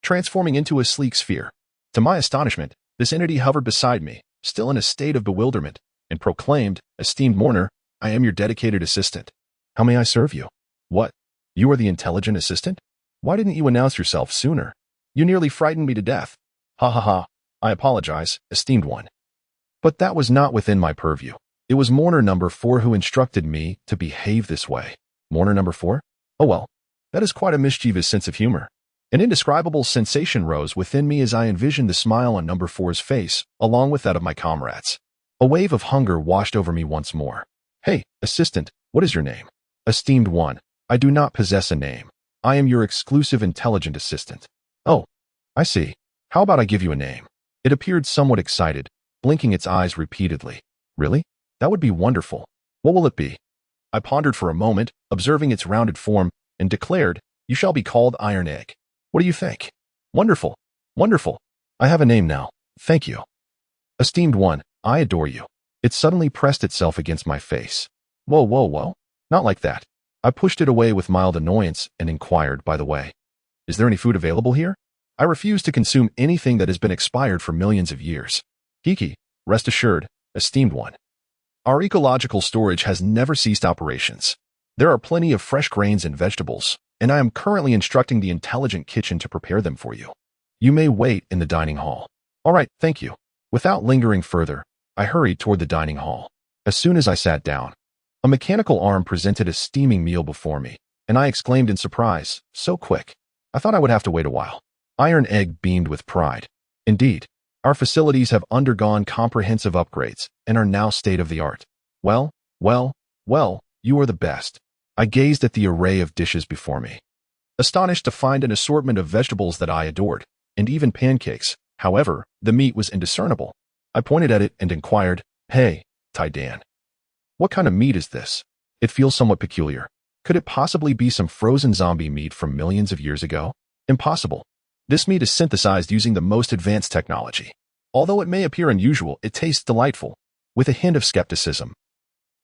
transforming into a sleek sphere. To my astonishment, this entity hovered beside me, still in a state of bewilderment, and proclaimed, "Esteemed mourner, I am your dedicated assistant. How may I serve you?" What? You are the intelligent assistant? Why didn't you announce yourself sooner? You nearly frightened me to death. Ha ha ha. I apologize, esteemed one. But that was not within my purview. It was mourner number 4 who instructed me to behave this way. Mourner number 4? Oh well, that is quite a mischievous sense of humor. An indescribable sensation rose within me as I envisioned the smile on number 4's face, along with that of my comrades. A wave of hunger washed over me once more. Hey, assistant, what is your name? Esteemed one, I do not possess a name. I am your exclusive intelligent assistant. Oh, I see. How about I give you a name? It appeared somewhat excited, blinking its eyes repeatedly. Really? That would be wonderful. What will it be? I pondered for a moment, observing its rounded form, and declared, "You shall be called Iron Egg." What do you think? Wonderful. Wonderful. I have a name now. Thank you. Esteemed one, I adore you. It suddenly pressed itself against my face. Whoa. Not like that. I pushed it away with mild annoyance and inquired, by the way, "Is there any food available here? I refuse to consume anything that has been expired for millions of years." Kiki, rest assured, esteemed one. Our ecological storage has never ceased operations. There are plenty of fresh grains and vegetables, and I am currently instructing the intelligent kitchen to prepare them for you. You may wait in the dining hall. All right, thank you. Without lingering further, I hurried toward the dining hall. As soon as I sat down, a mechanical arm presented a steaming meal before me, and I exclaimed in surprise, "So quick. I thought I would have to wait a while." Iron Egg beamed with pride. "Indeed. Our facilities have undergone comprehensive upgrades and are now state-of-the-art. Well, well, well, you are the best. I gazed at the array of dishes before me, astonished to find an assortment of vegetables that I adored, and even pancakes. However, the meat was indiscernible. I pointed at it and inquired, "Hey, Tai-Dan, what kind of meat is this? It feels somewhat peculiar. Could it possibly be some frozen zombie meat from millions of years ago? Impossible. This meat is synthesized using the most advanced technology. Although it may appear unusual, it tastes delightful." With a hint of skepticism,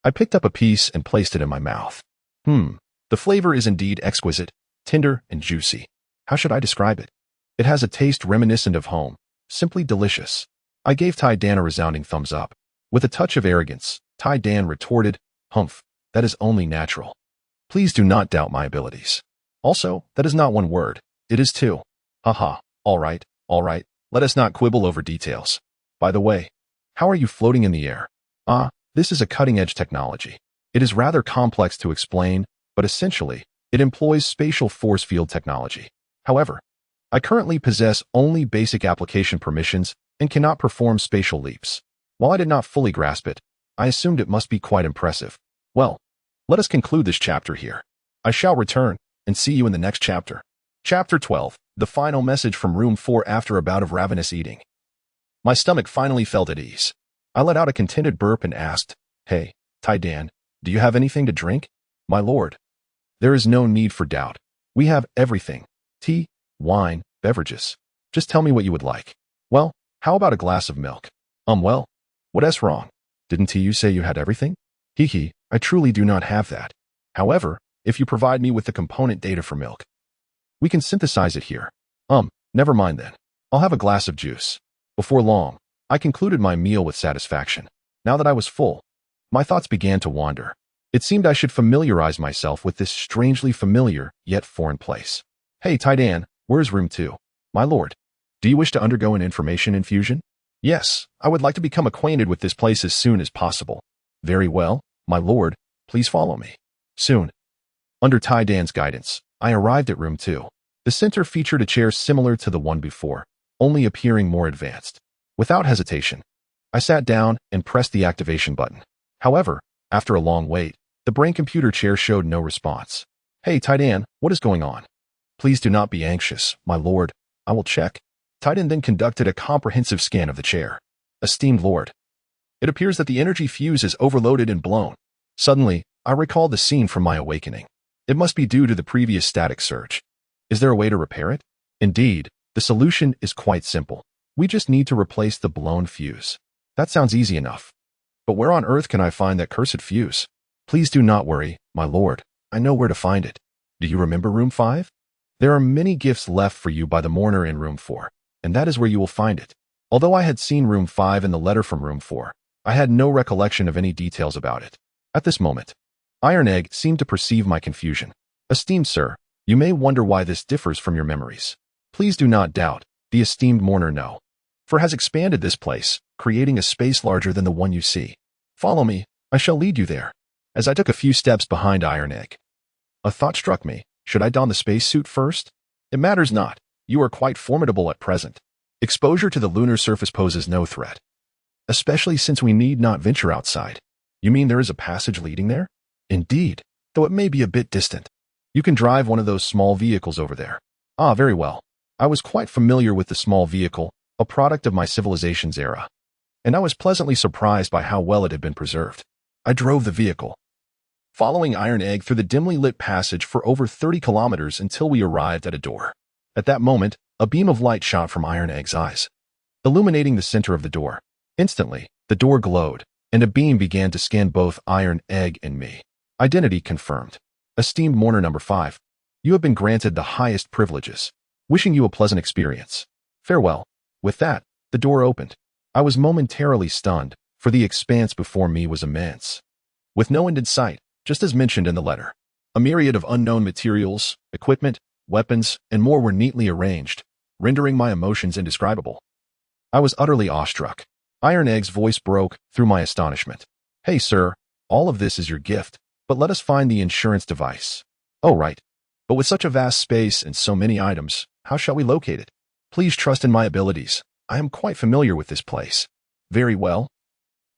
I picked up a piece and placed it in my mouth. The flavor is indeed exquisite, tender, and juicy. How should I describe it? It has a taste reminiscent of home, simply delicious. I gave Tai-Dan a resounding thumbs up. With a touch of arrogance, Tai-Dan retorted, "Humph, that is only natural. Please do not doubt my abilities. Also, that is not one word, it is two. Haha, all right, let us not quibble over details. By the way, how are you floating in the air? This is a cutting-edge technology. It is rather complex to explain, but essentially, it employs spatial force field technology. However, I currently possess only basic application permissions and cannot perform spatial leaps. While I did not fully grasp it, I assumed it must be quite impressive. Well, let us conclude this chapter here. I shall return and see you in the next chapter. Chapter 12, the final message from room 4 after a bout of ravenous eating. My stomach finally felt at ease. I let out a contented burp and asked, "Hey, Tai-Dan, do you have anything to drink?" "My lord, there is no need for doubt. We have everything. Tea, wine, beverages. Just tell me what you would like." "Well, how about a glass of milk?" Well, what's wrong? Didn't you say you had everything?" "Hee, I truly do not have that. However, if you provide me with the component data for milk, we can synthesize it here." Never mind then. I'll have a glass of juice." Before long, I concluded my meal with satisfaction. Now that I was full, my thoughts began to wander. It seemed I should familiarize myself with this strangely familiar yet foreign place. "Hey, Tai-Dan, where's room 2? "My lord, do you wish to undergo an information infusion?" "Yes, I would like to become acquainted with this place as soon as possible." "Very well, my lord, please follow me." Soon, under Tai-Dan's guidance, I arrived at room 2. The center featured a chair similar to the one before, only appearing more advanced. Without hesitation, I sat down and pressed the activation button. However, after a long wait, the brain computer chair showed no response. "Hey, Tai-Dan, what is going on?" "Please do not be anxious, my lord. I will check." Tai-Dan then conducted a comprehensive scan of the chair. "Esteemed lord, it appears that the energy fuse is overloaded and blown." Suddenly, I recalled the scene from my awakening. It must be due to the previous static surge. Is there a way to repair it? Indeed, the solution is quite simple. We just need to replace the blown fuse. That sounds easy enough. But where on earth can I find that cursed fuse? "Please do not worry, my lord. I know where to find it. Do you remember room 5? There are many gifts left for you by the mourner in room 4, and that is where you will find it." Although I had seen room 5 and the letter from room 4, I had no recollection of any details about it. At this moment, Iron Egg seemed to perceive my confusion. "Esteemed sir, you may wonder why this differs from your memories. Please do not doubt, the esteemed mourner no, for has expanded this place, creating a space larger than the one you see. Follow me, I shall lead you there." As I took a few steps behind Iron Egg, a thought struck me. Should I don the spacesuit first? It matters not. You are quite formidable at present. Exposure to the lunar surface poses no threat, especially since we need not venture outside. You mean there is a passage leading there? Indeed, though it may be a bit distant. You can drive one of those small vehicles over there. Very well. I was quite familiar with the small vehicle, a product of my civilization's era, and I was pleasantly surprised by how well it had been preserved. I drove the vehicle, following Iron Egg through the dimly lit passage for over 30 kilometers until we arrived at a door. At that moment, a beam of light shot from Iron Egg's eyes, illuminating the center of the door. Instantly, the door glowed, and a beam began to scan both Iron Egg and me. Identity confirmed. Esteemed mourner number 5, you have been granted the highest privileges. Wishing you a pleasant experience. Farewell. With that, the door opened. I was momentarily stunned, for the expanse before me was immense. With no end in sight, just as mentioned in the letter, a myriad of unknown materials, equipment, weapons, and more were neatly arranged, rendering my emotions indescribable. I was utterly awestruck. Iron Egg's voice broke through my astonishment. "Hey, sir, all of this is your gift, but let us find the insurance device." "Oh, right. But with such a vast space and so many items, how shall we locate it?" "Please trust in my abilities. I am quite familiar with this place. Very well.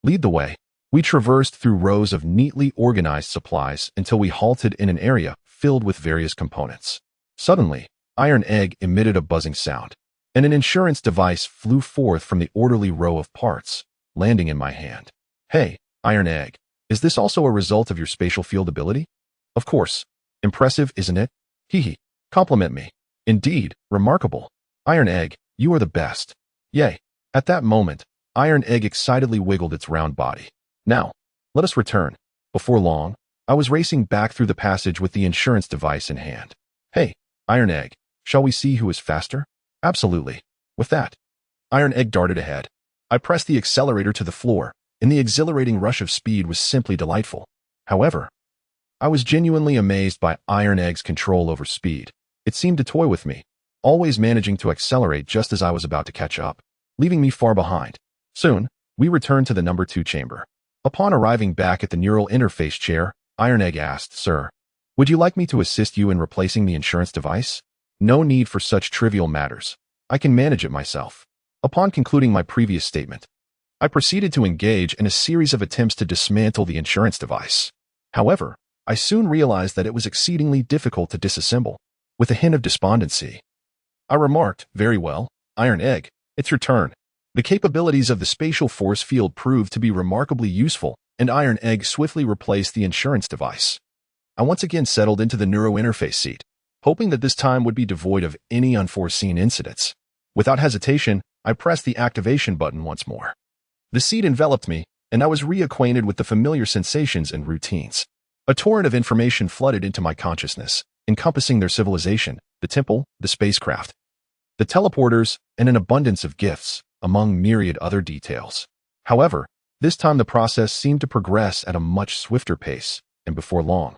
Lead the way. We traversed through rows of neatly organized supplies until we halted in an area filled with various components. Suddenly, Iron Egg emitted a buzzing sound, and an insurance device flew forth from the orderly row of parts, landing in my hand. Hey, Iron Egg, is this also a result of your spatial field ability? Of course. Impressive, isn't it? Hee. Compliment me. Indeed, remarkable. Iron Egg, you are the best. Yay. At that moment, Iron Egg excitedly wiggled its round body. Now, let us return. Before long, I was racing back through the passage with the insurance device in hand. Hey, Iron Egg, shall we see who is faster? Absolutely. With that, Iron Egg darted ahead. I pressed the accelerator to the floor, and the exhilarating rush of speed was simply delightful. However, I was genuinely amazed by Iron Egg's control over speed. It seemed to toy with me, always managing to accelerate just as I was about to catch up, leaving me far behind. Soon, we returned to the number 2 chamber. Upon arriving back at the neural interface chair, Iron Egg asked, Sir, would you like me to assist you in replacing the insurance device? No need for such trivial matters. I can manage it myself. Upon concluding my previous statement, I proceeded to engage in a series of attempts to dismantle the insurance device. However, I soon realized that it was exceedingly difficult to disassemble. With a hint of despondency, I remarked, Very well, Iron Egg, it's your turn. The capabilities of the spatial force field proved to be remarkably useful, and Iron Egg swiftly replaced the insurance device. I once again settled into the neuro-interface seat, hoping that this time would be devoid of any unforeseen incidents. Without hesitation, I pressed the activation button once more. The seat enveloped me, and I was reacquainted with the familiar sensations and routines. A torrent of information flooded into my consciousness, encompassing their civilization, the temple, the spacecraft, the teleporters, and an abundance of gifts, among myriad other details. However, this time the process seemed to progress at a much swifter pace, and before long,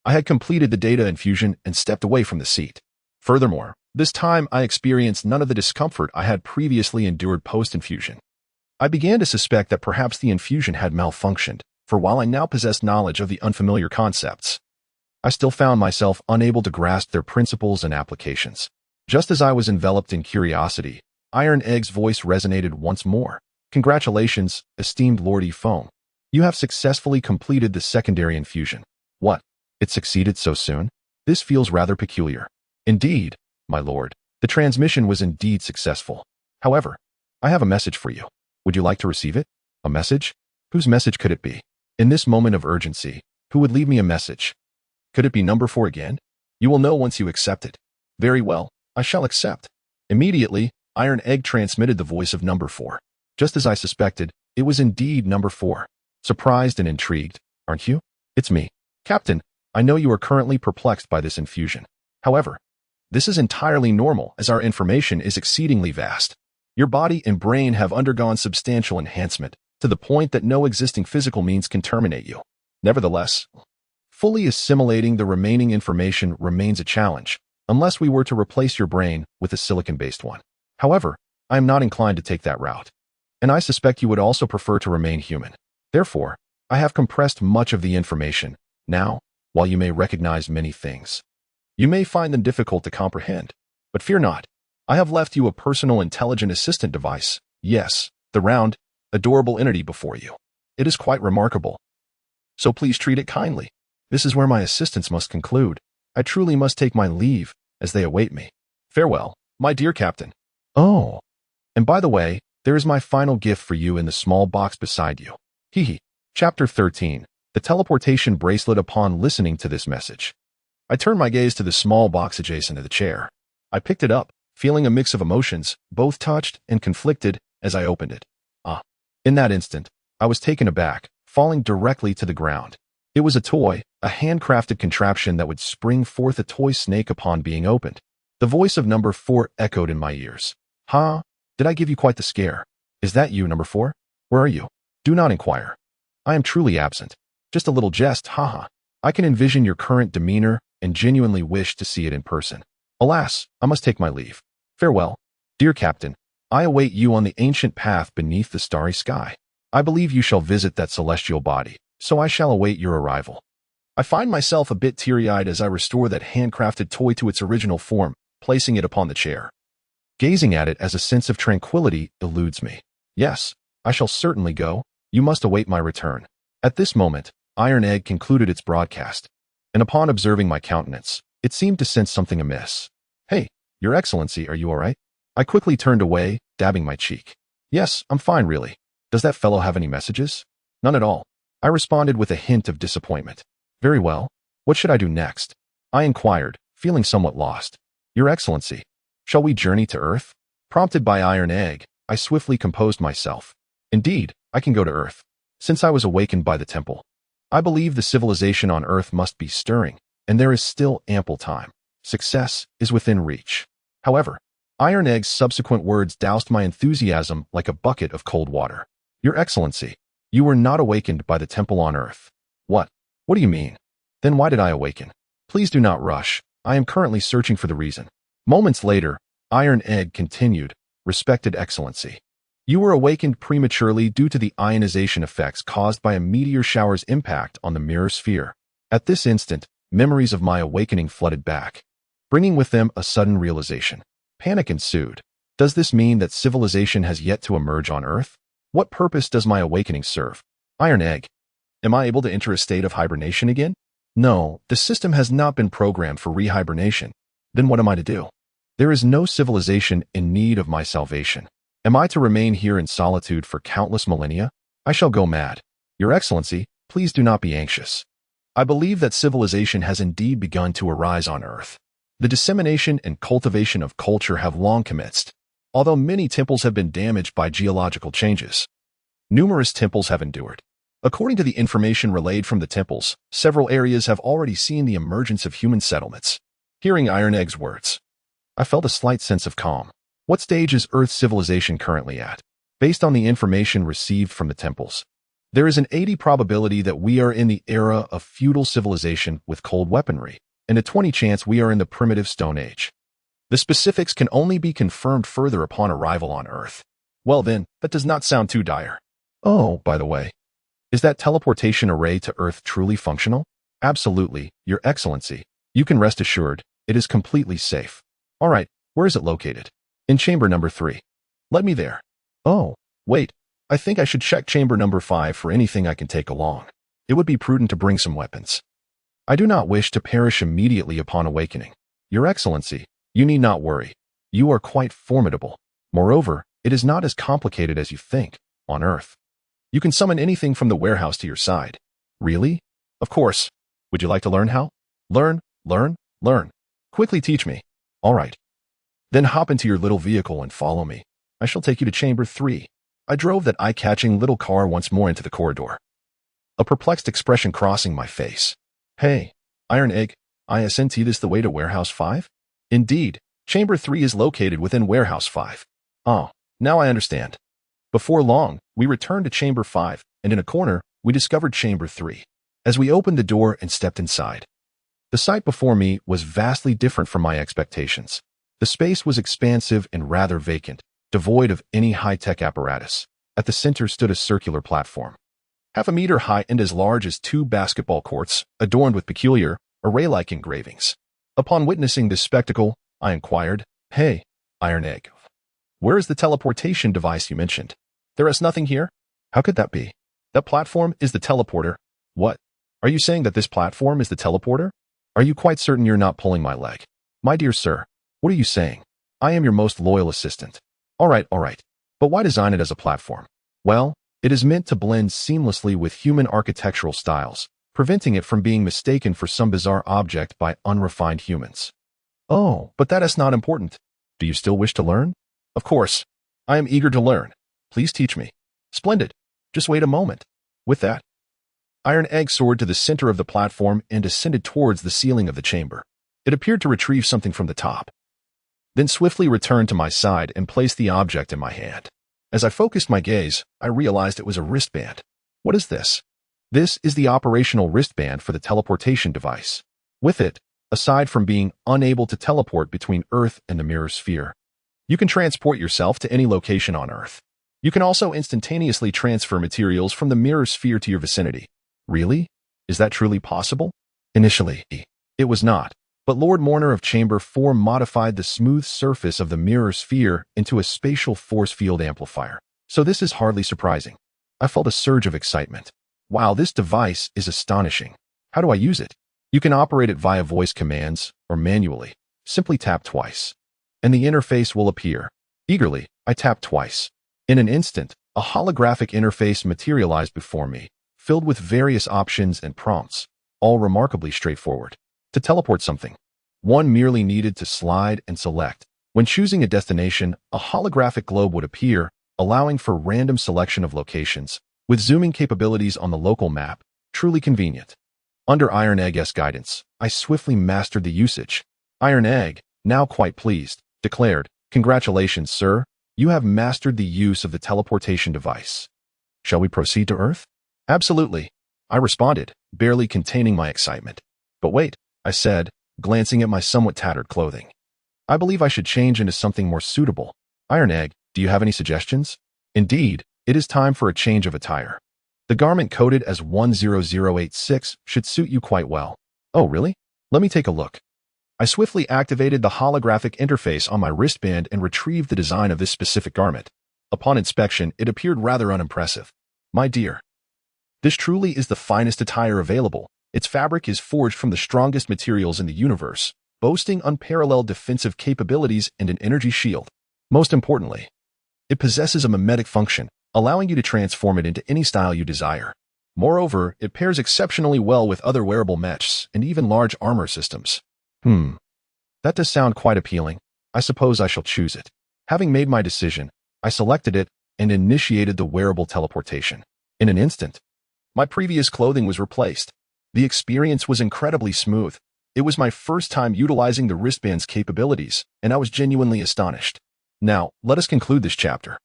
I had completed the data infusion and stepped away from the seat. Furthermore, this time I experienced none of the discomfort I had previously endured post-infusion. I began to suspect that perhaps the infusion had malfunctioned, for while I now possessed knowledge of the unfamiliar concepts, I still found myself unable to grasp their principles and applications. Just as I was enveloped in curiosity, Iron Egg's voice resonated once more. Congratulations, esteemed Lord Foam. You have successfully completed the secondary infusion. What? It succeeded so soon? This feels rather peculiar. Indeed, my lord, the transmission was indeed successful. However, I have a message for you. Would you like to receive it? A message? Whose message could it be? In this moment of urgency, who would leave me a message? Could it be number 4 again? You will know once you accept it. Very well, I shall accept. Immediately, Iron Egg transmitted the voice of number 4. Just as I suspected, it was indeed number 4. Surprised and intrigued, aren't you? It's me. Captain, I know you are currently perplexed by this infusion. However, this is entirely normal as our information is exceedingly vast. Your body and brain have undergone substantial enhancement to the point that no existing physical means can terminate you. Nevertheless, fully assimilating the remaining information remains a challenge, unless we were to replace your brain with a silicon-based one. However, I am not inclined to take that route, and I suspect you would also prefer to remain human. Therefore, I have compressed much of the information. Now, while you may recognize many things, you may find them difficult to comprehend. But fear not, I have left you a personal intelligent assistant device. Yes, the round, adorable entity before you. It is quite remarkable. So please treat it kindly. This is where my assistants must conclude. I truly must take my leave, as they await me. Farewell, my dear Captain. Oh, and by the way, there is my final gift for you in the small box beside you. Hee. Chapter 13. The teleportation bracelet. Upon listening to this message, I turned my gaze to the small box adjacent to the chair. I picked it up, feeling a mix of emotions, both touched and conflicted, as I opened it. In that instant, I was taken aback, falling directly to the ground. It was a toy, a handcrafted contraption that would spring forth a toy snake upon being opened. The voice of number 4 echoed in my ears. Huh? Did I give you quite the scare? Is that you, number 4? Where are you? Do not inquire. I am truly absent. Just a little jest, haha. I can envision your current demeanor and genuinely wish to see it in person. Alas, I must take my leave. Farewell. Dear Captain, I await you on the ancient path beneath the starry sky. I believe you shall visit that celestial body, so I shall await your arrival. I find myself a bit teary-eyed as I restore that handcrafted toy to its original form, placing it upon the chair. gazing at it as a sense of tranquility eludes me. Yes, I shall certainly go. You must await my return. At this moment, Iron Egg concluded its broadcast, and upon observing my countenance, it seemed to sense something amiss. Hey, Your Excellency, are you all right? I quickly turned away, dabbing my cheek. Yes, I'm fine, really. Does that fellow have any messages? None at all. I responded with a hint of disappointment. Very well. What should I do next? I inquired, feeling somewhat lost. Your Excellency, shall we journey to Earth? Prompted by Iron Egg, I swiftly composed myself. Indeed, I can go to Earth. Since I was awakened by the temple, I believe the civilization on Earth must be stirring, and there is still ample time. Success is within reach. However, Iron Egg's subsequent words doused my enthusiasm like a bucket of cold water. Your Excellency, you were not awakened by the temple on Earth. What? What do you mean? Then why did I awaken? Please do not rush. I am currently searching for the reason. Moments later, Iron Egg continued, Respected Excellency, you were awakened prematurely due to the ionization effects caused by a meteor shower's impact on the mirror sphere. At this instant, memories of my awakening flooded back, bringing with them a sudden realization. Panic ensued. Does this mean that civilization has yet to emerge on Earth? What purpose does my awakening serve? Iron Egg, am I able to enter a state of hibernation again? No, the system has not been programmed for rehibernation. Then what am I to do? There is no civilization in need of my salvation. Am I to remain here in solitude for countless millennia? I shall go mad. Your Excellency, please do not be anxious. I believe that civilization has indeed begun to arise on Earth. The dissemination and cultivation of culture have long commenced. Although many temples have been damaged by geological changes, numerous temples have endured. According to the information relayed from the temples, several areas have already seen the emergence of human settlements. Hearing Iron Egg's words, I felt a slight sense of calm. What stage is Earth's civilization currently at? Based on the information received from the temples, there is an 80% probability that we are in the era of feudal civilization with cold weaponry, and a 20% chance we are in the primitive Stone Age. The specifics can only be confirmed further upon arrival on Earth. Well then, that does not sound too dire. Oh, by the way, is that teleportation array to Earth truly functional? Absolutely, Your Excellency. You can rest assured, it is completely safe. All right, where is it located? In chamber number 3. Let me there. Oh, wait, I think I should check chamber number 5 for anything I can take along. It would be prudent to bring some weapons. I do not wish to perish immediately upon awakening. Your Excellency, you need not worry. You are quite formidable. Moreover, it is not as complicated as you think, on Earth. You can summon anything from the warehouse to your side. Really? Of course. Would you like to learn how? Learn. Quickly teach me. All right. Then hop into your little vehicle and follow me. I shall take you to chamber 3. I drove that eye-catching little car once more into the corridor, a perplexed expression crossing my face. Hey, Iron Egg, isn't this the way to warehouse 5? Indeed, chamber 3 is located within warehouse 5. Oh, now I understand. Before long, we returned to chamber 5, and in a corner, we discovered chamber 3. As we opened the door and stepped inside, the sight before me was vastly different from my expectations. The space was expansive and rather vacant, devoid of any high-tech apparatus. At the center stood a circular platform, half a meter high and as large as 2 basketball courts, adorned with peculiar, array-like engravings. Upon witnessing this spectacle, I inquired, Hey, Iron Egg, where is the teleportation device you mentioned? There is nothing here? How could that be? That platform is the teleporter. What? Are you saying that this platform is the teleporter? Are you quite certain you're not pulling my leg? My dear sir, what are you saying? I am your most loyal assistant. All right. But why design it as a platform? Well, it is meant to blend seamlessly with human architectural styles, preventing it from being mistaken for some bizarre object by unrefined humans. Oh, but that is not important. Do you still wish to learn? Of course. I am eager to learn. Please teach me. Splendid. Just wait a moment. With that, Iron Egg soared to the center of the platform and ascended towards the ceiling of the chamber. It appeared to retrieve something from the top, then swiftly returned to my side and placed the object in my hand. As I focused my gaze, I realized it was a wristband. What is this? This is the operational wristband for the teleportation device. With it, aside from being unable to teleport between Earth and the mirror sphere, you can transport yourself to any location on Earth. You can also instantaneously transfer materials from the mirror sphere to your vicinity. Really? Is that truly possible? Initially, it was not, But Lord Mourner of Chamber 4 modified the smooth surface of the mirror sphere into a spatial force field amplifier. So this is hardly surprising. I felt a surge of excitement. Wow, this device is astonishing. How do I use it? You can operate it via voice commands or manually. Simply tap twice, and the interface will appear. Eagerly, I tapped twice. In an instant, a holographic interface materialized before me, filled with various options and prompts, all remarkably straightforward. To teleport something, one merely needed to slide and select. When choosing a destination, a holographic globe would appear, allowing for random selection of locations, with zooming capabilities on the local map, truly convenient. Under Iron Egg's guidance, I swiftly mastered the usage. Iron Egg, now quite pleased, declared, "Congratulations, sir. You have mastered the use of the teleportation device. Shall we proceed to Earth?" "Absolutely," I responded, barely containing my excitement. "But wait," I said, glancing at my somewhat tattered clothing. "I believe I should change into something more suitable. Iron Egg, do you have any suggestions?" "Indeed, it is time for a change of attire. The garment coded as 10086 should suit you quite well." "Oh, really? Let me take a look." I swiftly activated the holographic interface on my wristband and retrieved the design of this specific garment. Upon inspection, it appeared rather unimpressive. "My dear, this truly is the finest attire available. Its fabric is forged from the strongest materials in the universe, boasting unparalleled defensive capabilities and an energy shield. Most importantly, it possesses a mimetic function, allowing you to transform it into any style you desire. Moreover, it pairs exceptionally well with other wearable mechs and even large armor systems." That does sound quite appealing. I suppose I shall choose it. Having made my decision, I selected it and initiated the wearable teleportation. In an instant, my previous clothing was replaced. The experience was incredibly smooth. It was my first time utilizing the wristband's capabilities, and I was genuinely astonished. Now, let us conclude this chapter.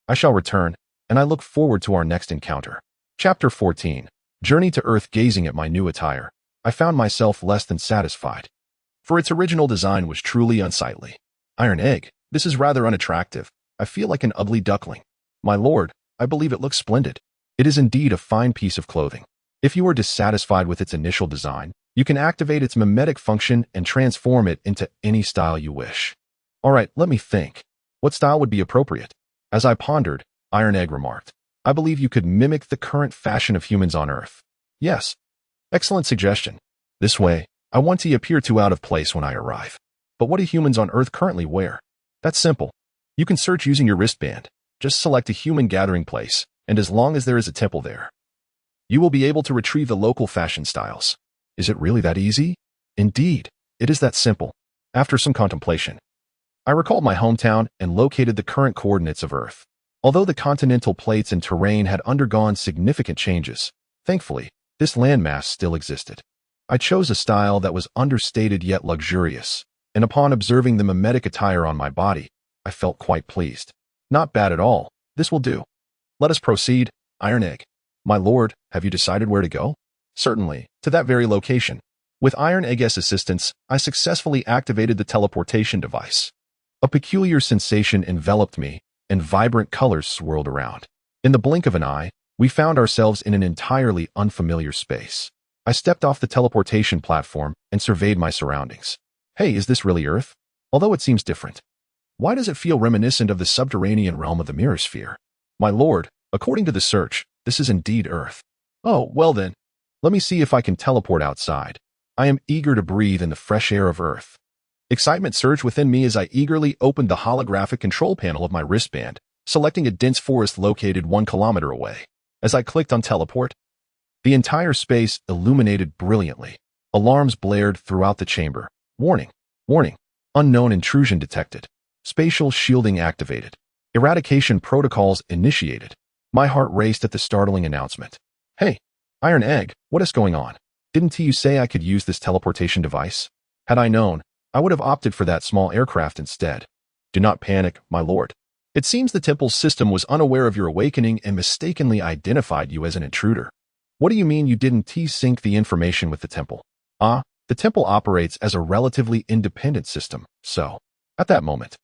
I shall return, and I look forward to our next encounter. Chapter 14. Journey to Earth. Gazing at my new attire, I found myself less than satisfied. For its original design was truly unsightly. "Iron Egg, this is rather unattractive. I feel like an ugly duckling." "My lord, I believe it looks splendid. It is indeed a fine piece of clothing. If you are dissatisfied with its initial design, you can activate its mimetic function and transform it into any style you wish." "All right, let me think. What style would be appropriate?" As I pondered, Iron Egg remarked, "I believe you could mimic the current fashion of humans on Earth." "Yes. Excellent suggestion. This way, I want to appear too out of place when I arrive." "But what do humans on Earth currently wear?" "That's simple. You can search using your wristband. Just select a human gathering place, and as long as there is a temple there, you will be able to retrieve the local fashion styles." "Is it really that easy?" "Indeed, it is that simple." After some contemplation, I recalled my hometown and located the current coordinates of Earth. Although the continental plates and terrain had undergone significant changes, thankfully, this landmass still existed. I chose a style that was understated yet luxurious, and upon observing the mimetic attire on my body, I felt quite pleased. "Not bad at all. This will do. Let us proceed, Iron Egg." "My lord, have you decided where to go?" "Certainly, to that very location." With Iron Egg's assistance, I successfully activated the teleportation device. A peculiar sensation enveloped me, and vibrant colors swirled around. In the blink of an eye, we found ourselves in an entirely unfamiliar space. I stepped off the teleportation platform and surveyed my surroundings. "Hey, is this really Earth? Although it seems different. Why does it feel reminiscent of the subterranean realm of the mirror sphere?" "My lord, according to the search, this is indeed Earth." "Oh, well then, let me see if I can teleport outside. I am eager to breathe in the fresh air of Earth." Excitement surged within me as I eagerly opened the holographic control panel of my wristband, selecting a dense forest located 1 kilometer away. As I clicked on teleport, the entire space illuminated brilliantly. Alarms blared throughout the chamber. "Warning! Warning! Unknown intrusion detected. Spatial shielding activated. Eradication protocols initiated." My heart raced at the startling announcement. "Hey, Iron Egg, what is going on? Didn't you say I could use this teleportation device?" "Had I known, I would have opted for that small aircraft instead." "Do not panic, my lord. It seems the temple's system was unaware of your awakening and mistakenly identified you as an intruder." "What do you mean you didn't sync the information with the temple?" The temple operates as a relatively independent system, so..." At that moment,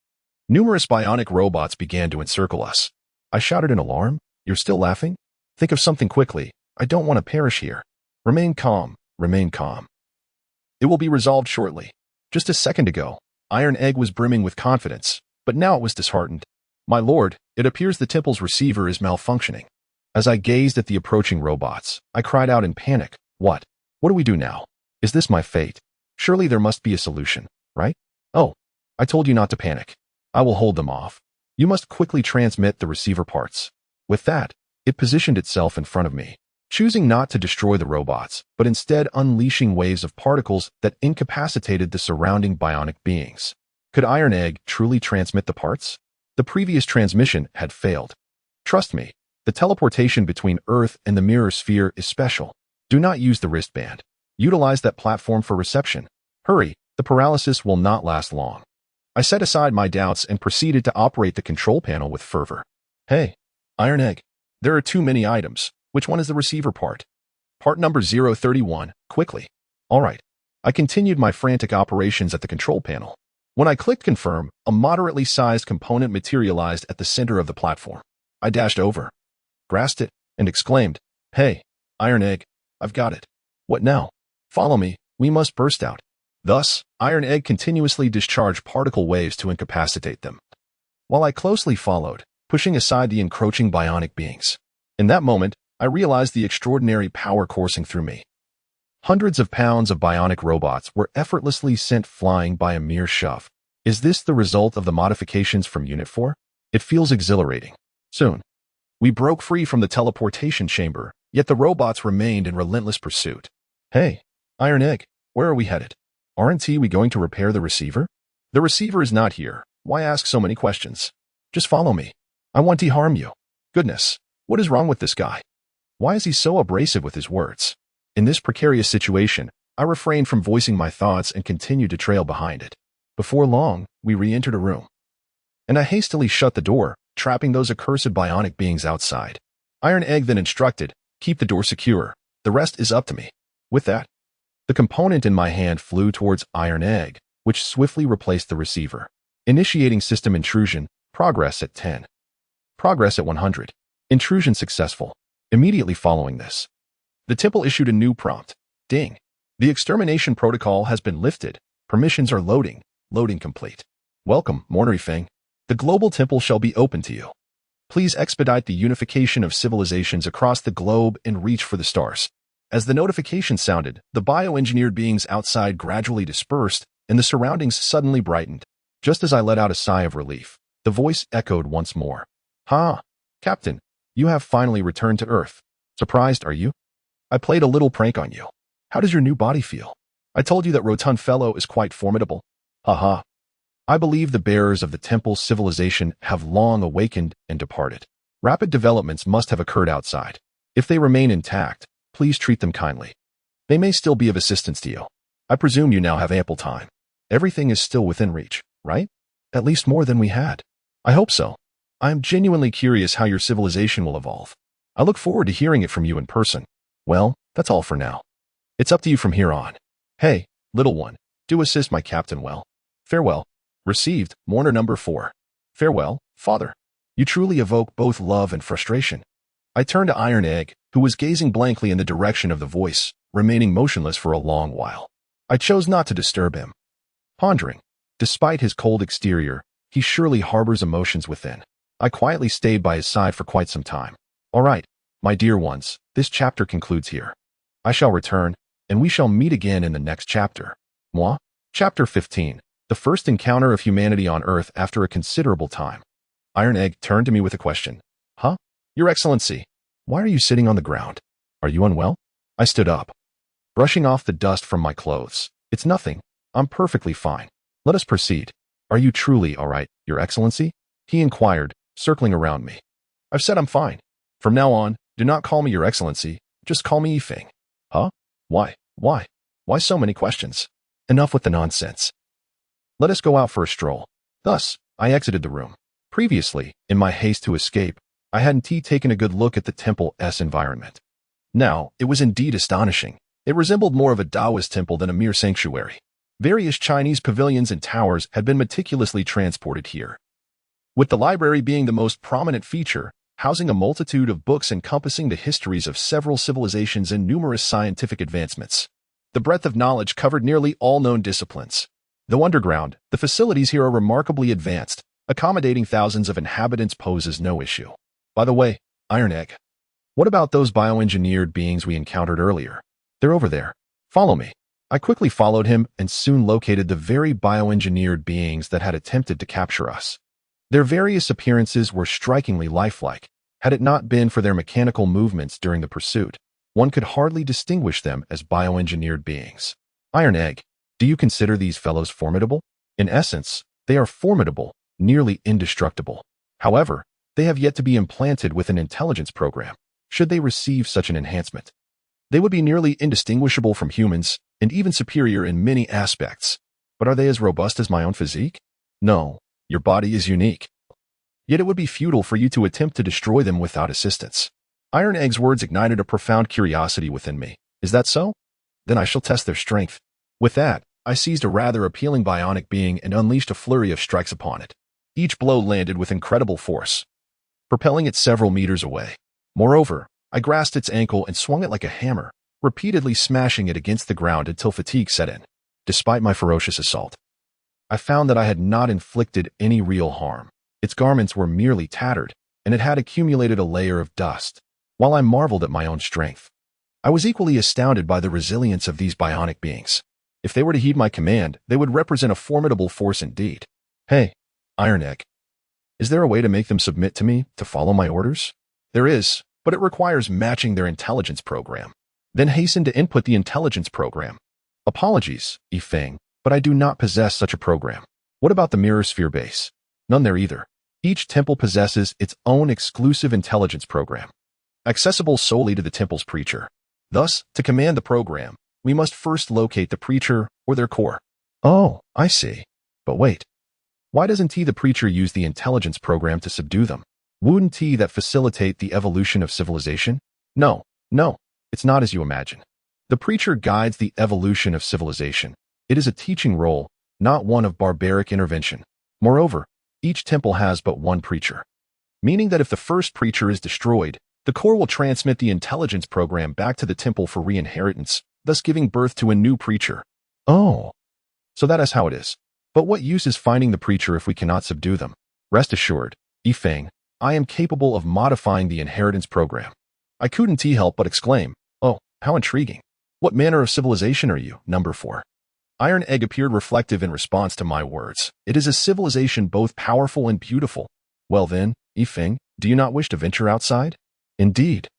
numerous bionic robots began to encircle us. I shouted in alarm, "You're still laughing? Think of something quickly. I don't want to perish here." "Remain calm, remain calm. It will be resolved shortly." Just a second ago, Iron Egg was brimming with confidence, but now it was disheartened. My lord, it appears the temple's receiver is malfunctioning. As I gazed at the approaching robots, I cried out in panic. What? What do we do now? Is this my fate? Surely there must be a solution, right? Oh, I told you not to panic. I will hold them off. You must quickly transmit the receiver parts. With that, it positioned itself in front of me, choosing not to destroy the robots, but instead unleashing waves of particles that incapacitated the surrounding bionic beings. Could Iron Egg truly transmit the parts? The previous transmission had failed. Trust me, the teleportation between Earth and the mirror sphere is special. Do not use the wristband. Utilize that platform for reception. Hurry, the paralysis will not last long. I set aside my doubts and proceeded to operate the control panel with fervor. Hey, Iron Egg, there are too many items. Which one is the receiver part? Part number 031, quickly. All right. I continued my frantic operations at the control panel. When I clicked confirm, a moderately sized component materialized at the center of the platform. I dashed over, grasped it, and exclaimed, Hey, Iron Egg, I've got it. What now? Follow me, we must burst out. Thus, Iron Egg continuously discharged particle waves to incapacitate them, while I closely followed, pushing aside the encroaching bionic beings. In that moment, I realized the extraordinary power coursing through me. Hundreds of pounds of bionic robots were effortlessly sent flying by a mere shove. Is this the result of the modifications from Unit 4? It feels exhilarating. Soon, we broke free from the teleportation chamber, yet the robots remained in relentless pursuit. Hey, Iron Egg, where are we headed? Aren't we going to repair the receiver? The receiver is not here. Why ask so many questions? Just follow me. I want to harm you. Goodness, what is wrong with this guy? Why is he so abrasive with his words? In this precarious situation, I refrained from voicing my thoughts and continued to trail behind it. Before long, we re-entered a room, and I hastily shut the door, trapping those accursed bionic beings outside. Iron Egg then instructed, keep the door secure. The rest is up to me. With that, the component in my hand flew towards Iron Egg, which swiftly replaced the receiver. Initiating system intrusion, progress at 10. Progress at 100. Intrusion successful. Immediately following this, the temple issued a new prompt. Ding. The extermination protocol has been lifted. Permissions are loading. Loading complete. Welcome, Mornery Feng. The global temple shall be open to you. Please expedite the unification of civilizations across the globe and reach for the stars. As the notification sounded, the bioengineered beings outside gradually dispersed, and the surroundings suddenly brightened. Just as I let out a sigh of relief, the voice echoed once more. Ha! Captain, you have finally returned to Earth. Surprised, are you? I played a little prank on you. How does your new body feel? I told you that Rotund Fellow is quite formidable. Haha. I believe the bearers of the temple civilization have long awakened and departed. Rapid developments must have occurred outside. If they remain intact, please treat them kindly. They may still be of assistance to you. I presume you now have ample time. Everything is still within reach, right? At least more than we had. I hope so. I am genuinely curious how your civilization will evolve. I look forward to hearing it from you in person. Well, that's all for now. It's up to you from here on. Hey, little one, do assist my captain well. Farewell. Received, Mourner number 4. Farewell, father. You truly evoke both love and frustration. I turned to Iron Egg, who was gazing blankly in the direction of the voice, remaining motionless for a long while. I chose not to disturb him. Pondering, despite his cold exterior, he surely harbors emotions within. I quietly stayed by his side for quite some time. All right, my dear ones, this chapter concludes here. I shall return, and we shall meet again in the next chapter. Moi? Chapter 15. The first encounter of humanity on Earth after a considerable time. Iron Egg turned to me with a question. Huh? Your Excellency, why are you sitting on the ground? Are you unwell? I stood up, brushing off the dust from my clothes. It's nothing. I'm perfectly fine. Let us proceed. Are you truly all right, Your Excellency? He inquired, circling around me. I've said I'm fine. From now on, do not call me Your Excellency. Just call me Yifeng. Huh? Why? Why? Why so many questions? Enough with the nonsense. Let us go out for a stroll. Thus, I exited the room. Previously, in my haste to escape, I hadn't taken a good look at the temple's environment. Now, it was indeed astonishing. It resembled more of a Taoist temple than a mere sanctuary. Various Chinese pavilions and towers had been meticulously transported here, with the library being the most prominent feature, housing a multitude of books encompassing the histories of several civilizations and numerous scientific advancements. The breadth of knowledge covered nearly all known disciplines. Though underground, the facilities here are remarkably advanced. Accommodating thousands of inhabitants poses no issue. By the way, Iron Egg, what about those bioengineered beings we encountered earlier? They're over there. Follow me. I quickly followed him and soon located the very bioengineered beings that had attempted to capture us. Their various appearances were strikingly lifelike. Had it not been for their mechanical movements during the pursuit, one could hardly distinguish them as bioengineered beings. Iron Egg, do you consider these fellows formidable? In essence, they are formidable, nearly indestructible. However, they have yet to be implanted with an intelligence program. Should they receive such an enhancement, they would be nearly indistinguishable from humans and even superior in many aspects. But are they as robust as my own physique? No, your body is unique. Yet it would be futile for you to attempt to destroy them without assistance. Iron Egg's words ignited a profound curiosity within me. Is that so? Then I shall test their strength. With that, I seized a rather appealing bionic being and unleashed a flurry of strikes upon it. Each blow landed with incredible force, propelling it several meters away. Moreover, I grasped its ankle and swung it like a hammer, repeatedly smashing it against the ground until fatigue set in. Despite my ferocious assault, I found that I had not inflicted any real harm. Its garments were merely tattered, and it had accumulated a layer of dust. While I marveled at my own strength, I was equally astounded by the resilience of these bionic beings. If they were to heed my command, they would represent a formidable force indeed. Hey, Iron Egg, is there a way to make them submit to me, to follow my orders? There is, but it requires matching their intelligence program. Then hasten to input the intelligence program. Apologies, Yifeng, but I do not possess such a program. What about the Mirror Sphere base? None there either. Each temple possesses its own exclusive intelligence program, accessible solely to the temple's preacher. Thus, to command the program, we must first locate the preacher or their core. Oh, I see. But wait. Why doesn't the preacher use the intelligence program to subdue them? Wouldn't that facilitate the evolution of civilization? No, it's not as you imagine. The preacher guides the evolution of civilization. It is a teaching role, not one of barbaric intervention. Moreover, each temple has but one preacher, meaning that if the first preacher is destroyed, the core will transmit the intelligence program back to the temple for re-inheritance, thus giving birth to a new preacher. Oh, so that is how it is. But what use is finding the preacher if we cannot subdue them? Rest assured, Yifeng, I am capable of modifying the inheritance program. I couldn't help but exclaim, oh, how intriguing. What manner of civilization are you, number 4? Iron Egg appeared reflective in response to my words. It is a civilization both powerful and beautiful. Well then, Yifeng, do you not wish to venture outside? Indeed.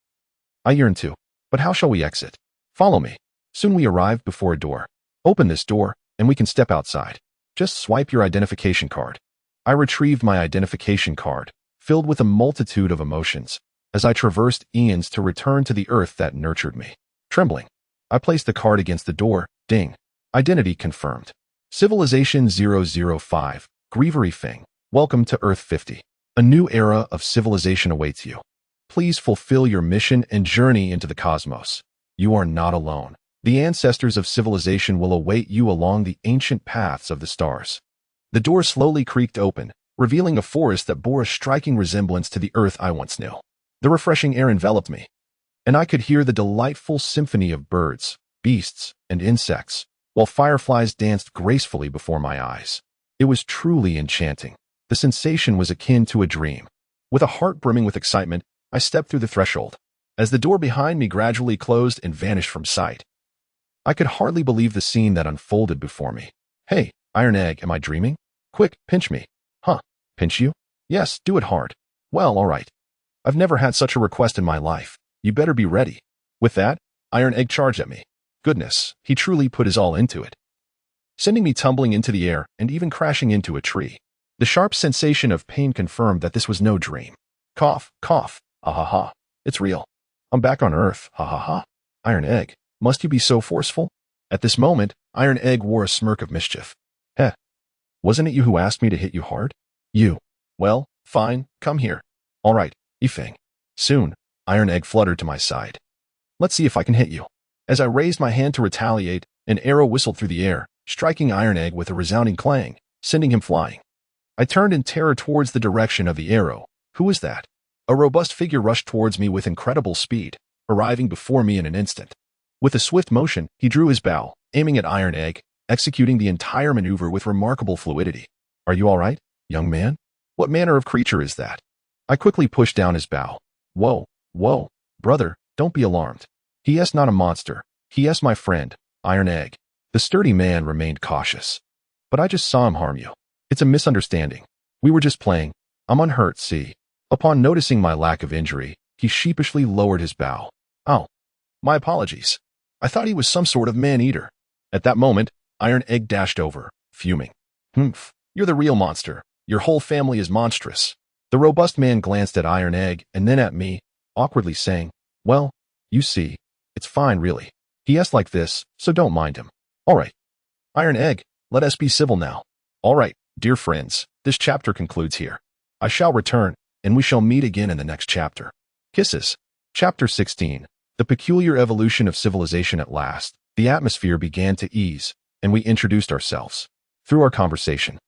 I yearn to. But how shall we exit? Follow me. Soon we arrive before a door. Open this door, and we can step outside. Just swipe your identification card. I retrieved my identification card, filled with a multitude of emotions, as I traversed eons to return to the earth that nurtured me. Trembling, I placed the card against the door. Ding. Identity confirmed. Civilization 005, Grievery Fing. Welcome to Earth 50. A new era of civilization awaits you. Please fulfill your mission and journey into the cosmos. You are not alone. The ancestors of civilization will await you along the ancient paths of the stars. The door slowly creaked open, revealing a forest that bore a striking resemblance to the Earth I once knew. The refreshing air enveloped me, and I could hear the delightful symphony of birds, beasts, and insects, while fireflies danced gracefully before my eyes. It was truly enchanting. The sensation was akin to a dream. With a heart brimming with excitement, I stepped through the threshold. As the door behind me gradually closed and vanished from sight, I could hardly believe the scene that unfolded before me. Hey, Iron Egg, am I dreaming? Quick, pinch me. Huh, pinch you? Yes, do it hard. Well, all right. I've never had such a request in my life. You better be ready. With that, Iron Egg charged at me. Goodness, he truly put his all into it, sending me tumbling into the air and even crashing into a tree. The sharp sensation of pain confirmed that this was no dream. Cough, cough, ah ha ha. It's real. I'm back on Earth, ha ha ha. Iron Egg, must you be so forceful? At this moment, Iron Egg wore a smirk of mischief. Heh, wasn't it you who asked me to hit you hard? You. Well, fine, come here. All right, Yifeng. Soon, Iron Egg fluttered to my side. Let's see if I can hit you. As I raised my hand to retaliate, an arrow whistled through the air, striking Iron Egg with a resounding clang, sending him flying. I turned in terror towards the direction of the arrow. Who was that? A robust figure rushed towards me with incredible speed, arriving before me in an instant. With a swift motion, he drew his bow, aiming at Iron Egg, executing the entire maneuver with remarkable fluidity. Are you all right, young man? What manner of creature is that? I quickly pushed down his bow. Whoa, brother, don't be alarmed. He is not a monster. He is my friend, Iron Egg. The sturdy man remained cautious. But I just saw him harm you. It's a misunderstanding. We were just playing. I'm unhurt, see. Upon noticing my lack of injury, he sheepishly lowered his bow. Oh, my apologies. I thought he was some sort of man-eater. At that moment, Iron Egg dashed over, fuming. Humph, you're the real monster. Your whole family is monstrous. The robust man glanced at Iron Egg and then at me, awkwardly saying, well, you see, it's fine really. He is like this, so don't mind him. All right. Iron Egg, let us be civil now. All right, dear friends, this chapter concludes here. I shall return, and we shall meet again in the next chapter. Kisses. Chapter 16. The peculiar evolution of civilization at last. The atmosphere began to ease, and we introduced ourselves. Through our conversation,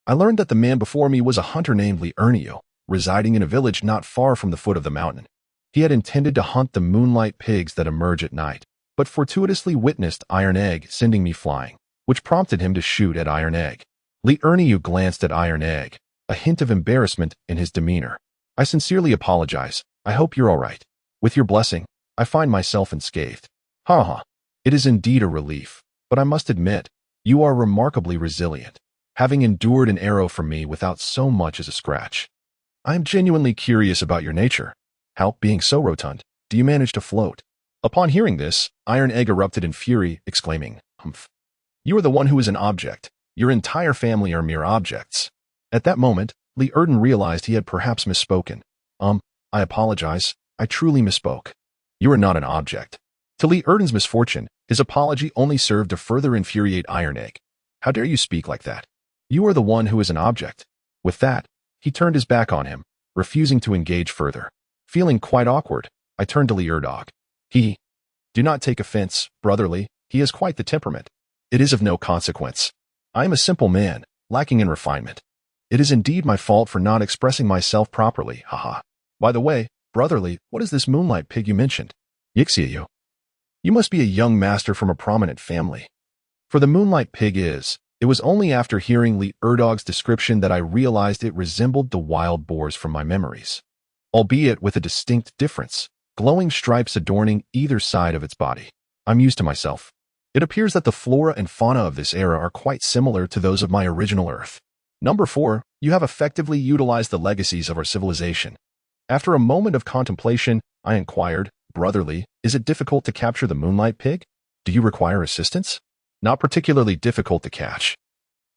I learned that the man before me was a hunter named Ernio, residing in a village not far from the foot of the mountain. He had intended to hunt the moonlight pigs that emerge at night, but fortuitously witnessed Iron Egg sending me flying, which prompted him to shoot at Iron Egg. Ernio glanced at Iron Egg, a hint of embarrassment in his demeanor. I sincerely apologize. I hope you're all right. With your blessing, I find myself unscathed. Ha ha. It is indeed a relief, but I must admit, you are remarkably resilient, having endured an arrow from me without so much as a scratch. I am genuinely curious about your nature. How, being so rotund, do you manage to float? Upon hearing this, Iron Egg erupted in fury, exclaiming, Humph. You are the one who is an object. Your entire family are mere objects. At that moment, Erden realized he had perhaps misspoken. I apologize. I truly misspoke. You are not an object. To Erden's misfortune, his apology only served to further infuriate Iron Egg. How dare you speak like that? You are the one who is an object. With that, he turned his back on him, refusing to engage further. Feeling quite awkward, I turned to Erdog. Do not take offense, brotherly, he has quite the temperament. It is of no consequence. I am a simple man, lacking in refinement. It is indeed my fault for not expressing myself properly, haha. By the way, brotherly, what is this moonlight pig you mentioned? Yixiayu. You must be a young master from a prominent family. For the moonlight pig it was only after hearing Erdog's description that I realized it resembled the wild boars from my memories. Albeit with a distinct difference, glowing stripes adorning either side of its body. I'm used to myself. It appears that the flora and fauna of this era are quite similar to those of my original Earth. Number 4, you have effectively utilized the legacies of our civilization. After a moment of contemplation, I inquired, brotherly, is it difficult to capture the moonlight pig? Do you require assistance? Not particularly difficult to catch.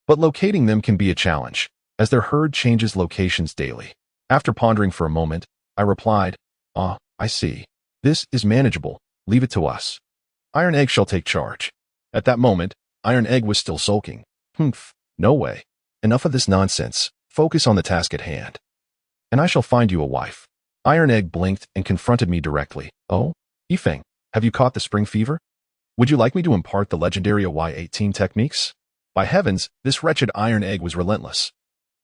But locating them can be a challenge, as their herd changes locations daily. After pondering for a moment, I replied, I see. This is manageable. Leave it to us. Iron Egg shall take charge. At that moment, Iron Egg was still sulking. Humph, no way. Enough of this nonsense. Focus on the task at hand. And I shall find you a wife. Iron Egg blinked and confronted me directly. Oh, Yifeng, have you caught the spring fever? Would you like me to impart the legendary Y18 techniques? By heavens, this wretched Iron Egg was relentless,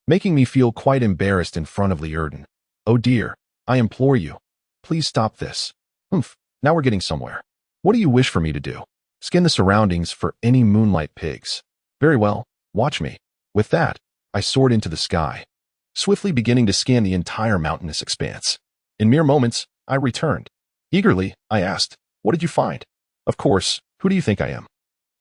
making me feel quite embarrassed in front of Erden. Oh dear, I implore you. Please stop this. Humph, now we're getting somewhere. What do you wish for me to do? Skin the surroundings for any moonlight pigs. Very well, watch me. With that, I soared into the sky, swiftly beginning to scan the entire mountainous expanse. In mere moments, I returned. Eagerly, I asked, what did you find? Of course, who do you think I am?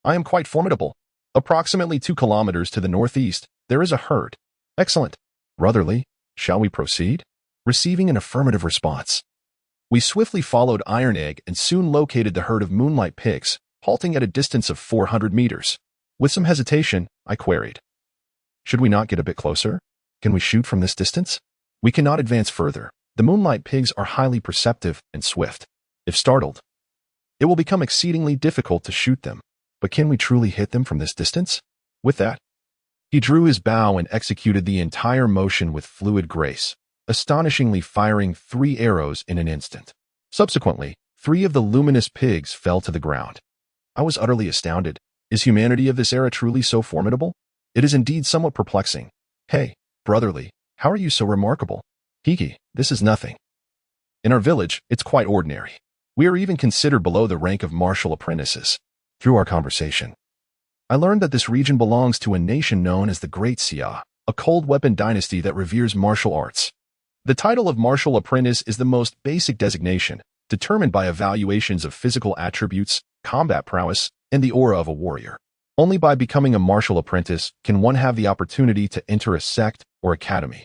I am quite formidable. Approximately 2 kilometers to the northeast, there is a herd. Excellent. Brotherly, shall we proceed? Receiving an affirmative response, we swiftly followed Iron Egg and soon located the herd of moonlight pigs, halting at a distance of 400 meters. With some hesitation, I queried, should we not get a bit closer? Can we shoot from this distance? We cannot advance further. The moonlight pigs are highly perceptive and swift. If startled, it will become exceedingly difficult to shoot them. But can we truly hit them from this distance? With that, he drew his bow and executed the entire motion with fluid grace, astonishingly firing 3 arrows in an instant. Subsequently, 3 of the luminous pigs fell to the ground. I was utterly astounded. Is humanity of this era truly so formidable? It is indeed somewhat perplexing. Hey, brotherly, how are you so remarkable? Hiki, this is nothing. In our village, it's quite ordinary. We are even considered below the rank of martial apprentices. Through our conversation, I learned that this region belongs to a nation known as the Great Xia, a cold weapon dynasty that reveres martial arts. The title of martial apprentice is the most basic designation, determined by evaluations of physical attributes, combat prowess, and the aura of a warrior. Only by becoming a martial apprentice can one have the opportunity to enter a sect or academy,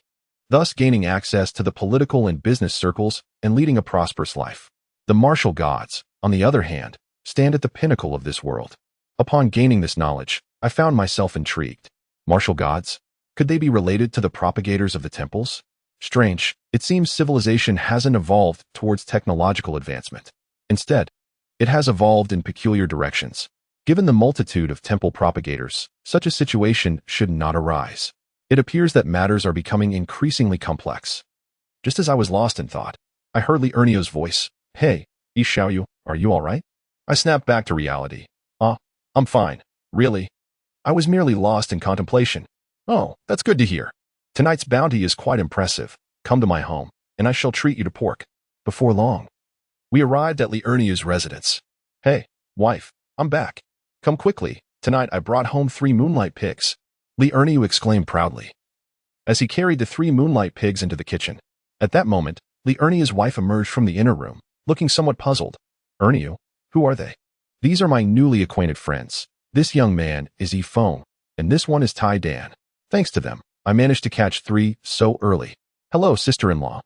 thus gaining access to the political and business circles and leading a prosperous life. The martial gods, on the other hand, stand at the pinnacle of this world. Upon gaining this knowledge, I found myself intrigued. Martial gods? Could they be related to the propagators of the temples? Strange, it seems civilization hasn't evolved towards technological advancement. Instead, it has evolved in peculiar directions. Given the multitude of temple propagators, such a situation should not arise. It appears that matters are becoming increasingly complex. Just as I was lost in thought, I heard Li Ernio's voice. Hey, Yi Xiaoyu, are you alright? I snapped back to reality. I'm fine. Really? I was merely lost in contemplation. Oh, that's good to hear. Tonight's bounty is quite impressive. Come to my home, and I shall treat you to pork. Before long. We arrived at Li Ernio's residence. Hey, wife, I'm back. Come quickly. Tonight I brought home 3 moonlight pigs. Li Ernio exclaimed proudly, as he carried the 3 moonlight pigs into the kitchen. At that moment, Li Ernio's wife emerged from the inner room, looking somewhat puzzled. Ernio, who are they? These are my newly acquainted friends. This young man is Yi Feng, and this one is Tai Dan. Thanks to them, I managed to catch 3 so early. Hello, sister-in-law.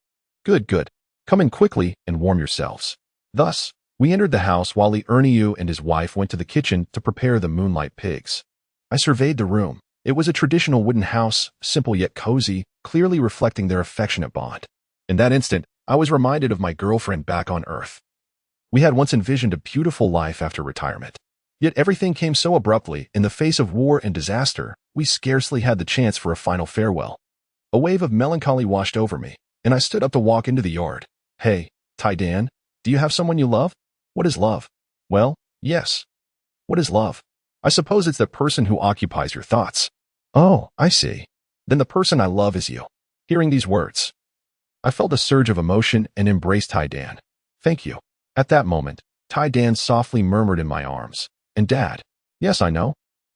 Good. Come in quickly and warm yourselves. Thus, we entered the house while Li Ernio and his wife went to the kitchen to prepare the moonlight pigs. I surveyed the room. It was a traditional wooden house, simple yet cozy, clearly reflecting their affectionate bond. In that instant, I was reminded of my girlfriend back on Earth. We had once envisioned a beautiful life after retirement. Yet everything came so abruptly. In the face of war and disaster, we scarcely had the chance for a final farewell. A wave of melancholy washed over me, and I stood up to walk into the yard. Hey, Tai Dan, do you have someone you love? What is love? Well, yes. What is love? I suppose it's the person who occupies your thoughts. Oh, I see. Then the person I love is you. Hearing these words, I felt a surge of emotion and embraced Tai Dan. Thank you. At that moment, Tai Dan softly murmured in my arms. And Dad. Yes, I know.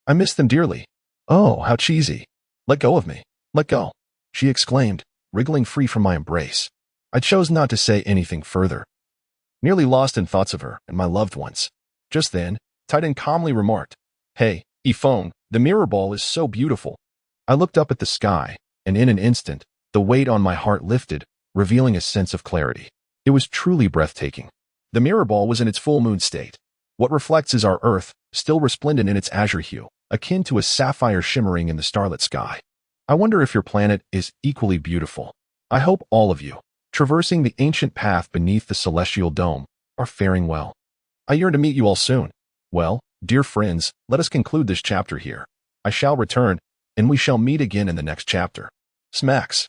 I miss them dearly. Oh, how cheesy. Let go of me. Let go. She exclaimed, wriggling free from my embrace. I chose not to say anything further, nearly lost in thoughts of her and my loved ones. Just then, Tai Dan calmly remarked, Hey, Yi Feng, the mirror ball is so beautiful. I looked up at the sky, and in an instant, the weight on my heart lifted, revealing a sense of clarity. It was truly breathtaking. The mirror ball was in its full moon state. What reflects is our Earth, still resplendent in its azure hue, akin to a sapphire shimmering in the starlit sky. I wonder if your planet is equally beautiful. I hope all of you, traversing the ancient path beneath the celestial dome, are faring well. I yearn to meet you all soon. Well, dear friends, let us conclude this chapter here. I shall return, and we shall meet again in the next chapter. Smacks.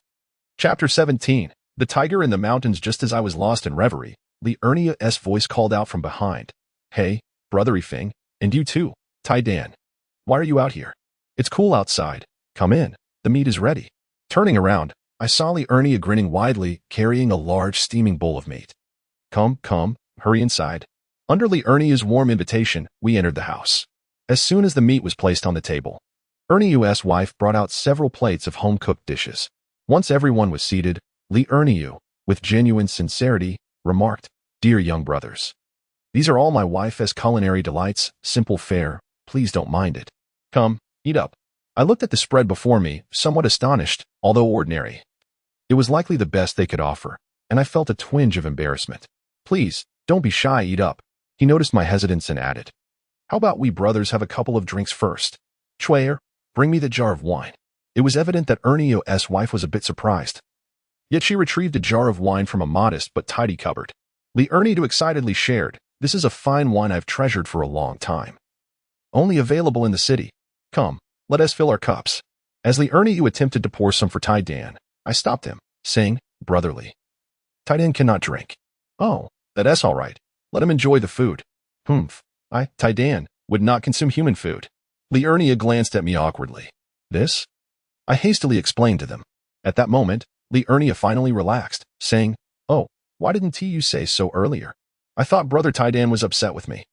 Chapter 17. The Tiger in the Mountains. Just as I was lost in reverie, Li Ernio's voice called out from behind. Hey, brother Yi Feng, and you too, Tai Dan. Why are you out here? It's cool outside. Come in. The meat is ready. Turning around, I saw Li Ernio grinning widely, carrying a large steaming bowl of meat. Come, hurry inside. Under Li Ernio's warm invitation, we entered the house. As soon as the meat was placed on the table, Ernio's wife brought out several plates of home-cooked dishes. Once everyone was seated, Li Ernio, with genuine sincerity, remarked, Dear young brothers, these are all my wife's culinary delights, simple fare, please don't mind it. Come, eat up. I looked at the spread before me, somewhat astonished, although ordinary. It was likely the best they could offer, and I felt a twinge of embarrassment. Please, don't be shy, eat up. He noticed my hesitance and added, How about we brothers have a couple of drinks first? Chuayer, bring me the jar of wine. It was evident that Ernio's wife was a bit surprised. Yet she retrieved a jar of wine from a modest but tidy cupboard. Li Ernio excitedly shared, This is a fine wine I've treasured for a long time. Only available in the city. Come, let us fill our cups. As Li Ernio attempted to pour some for Tai Dan, I stopped him, saying, brotherly, Tai Dan cannot drink. Oh, that's all right. Let him enjoy the food. Tai Dan, would not consume human food. Li Ernio glanced at me awkwardly. This? I hastily explained to them. At that moment, Li Ernio finally relaxed, saying, Oh, why didn't you say so earlier? I thought brother Tai Dan was upset with me.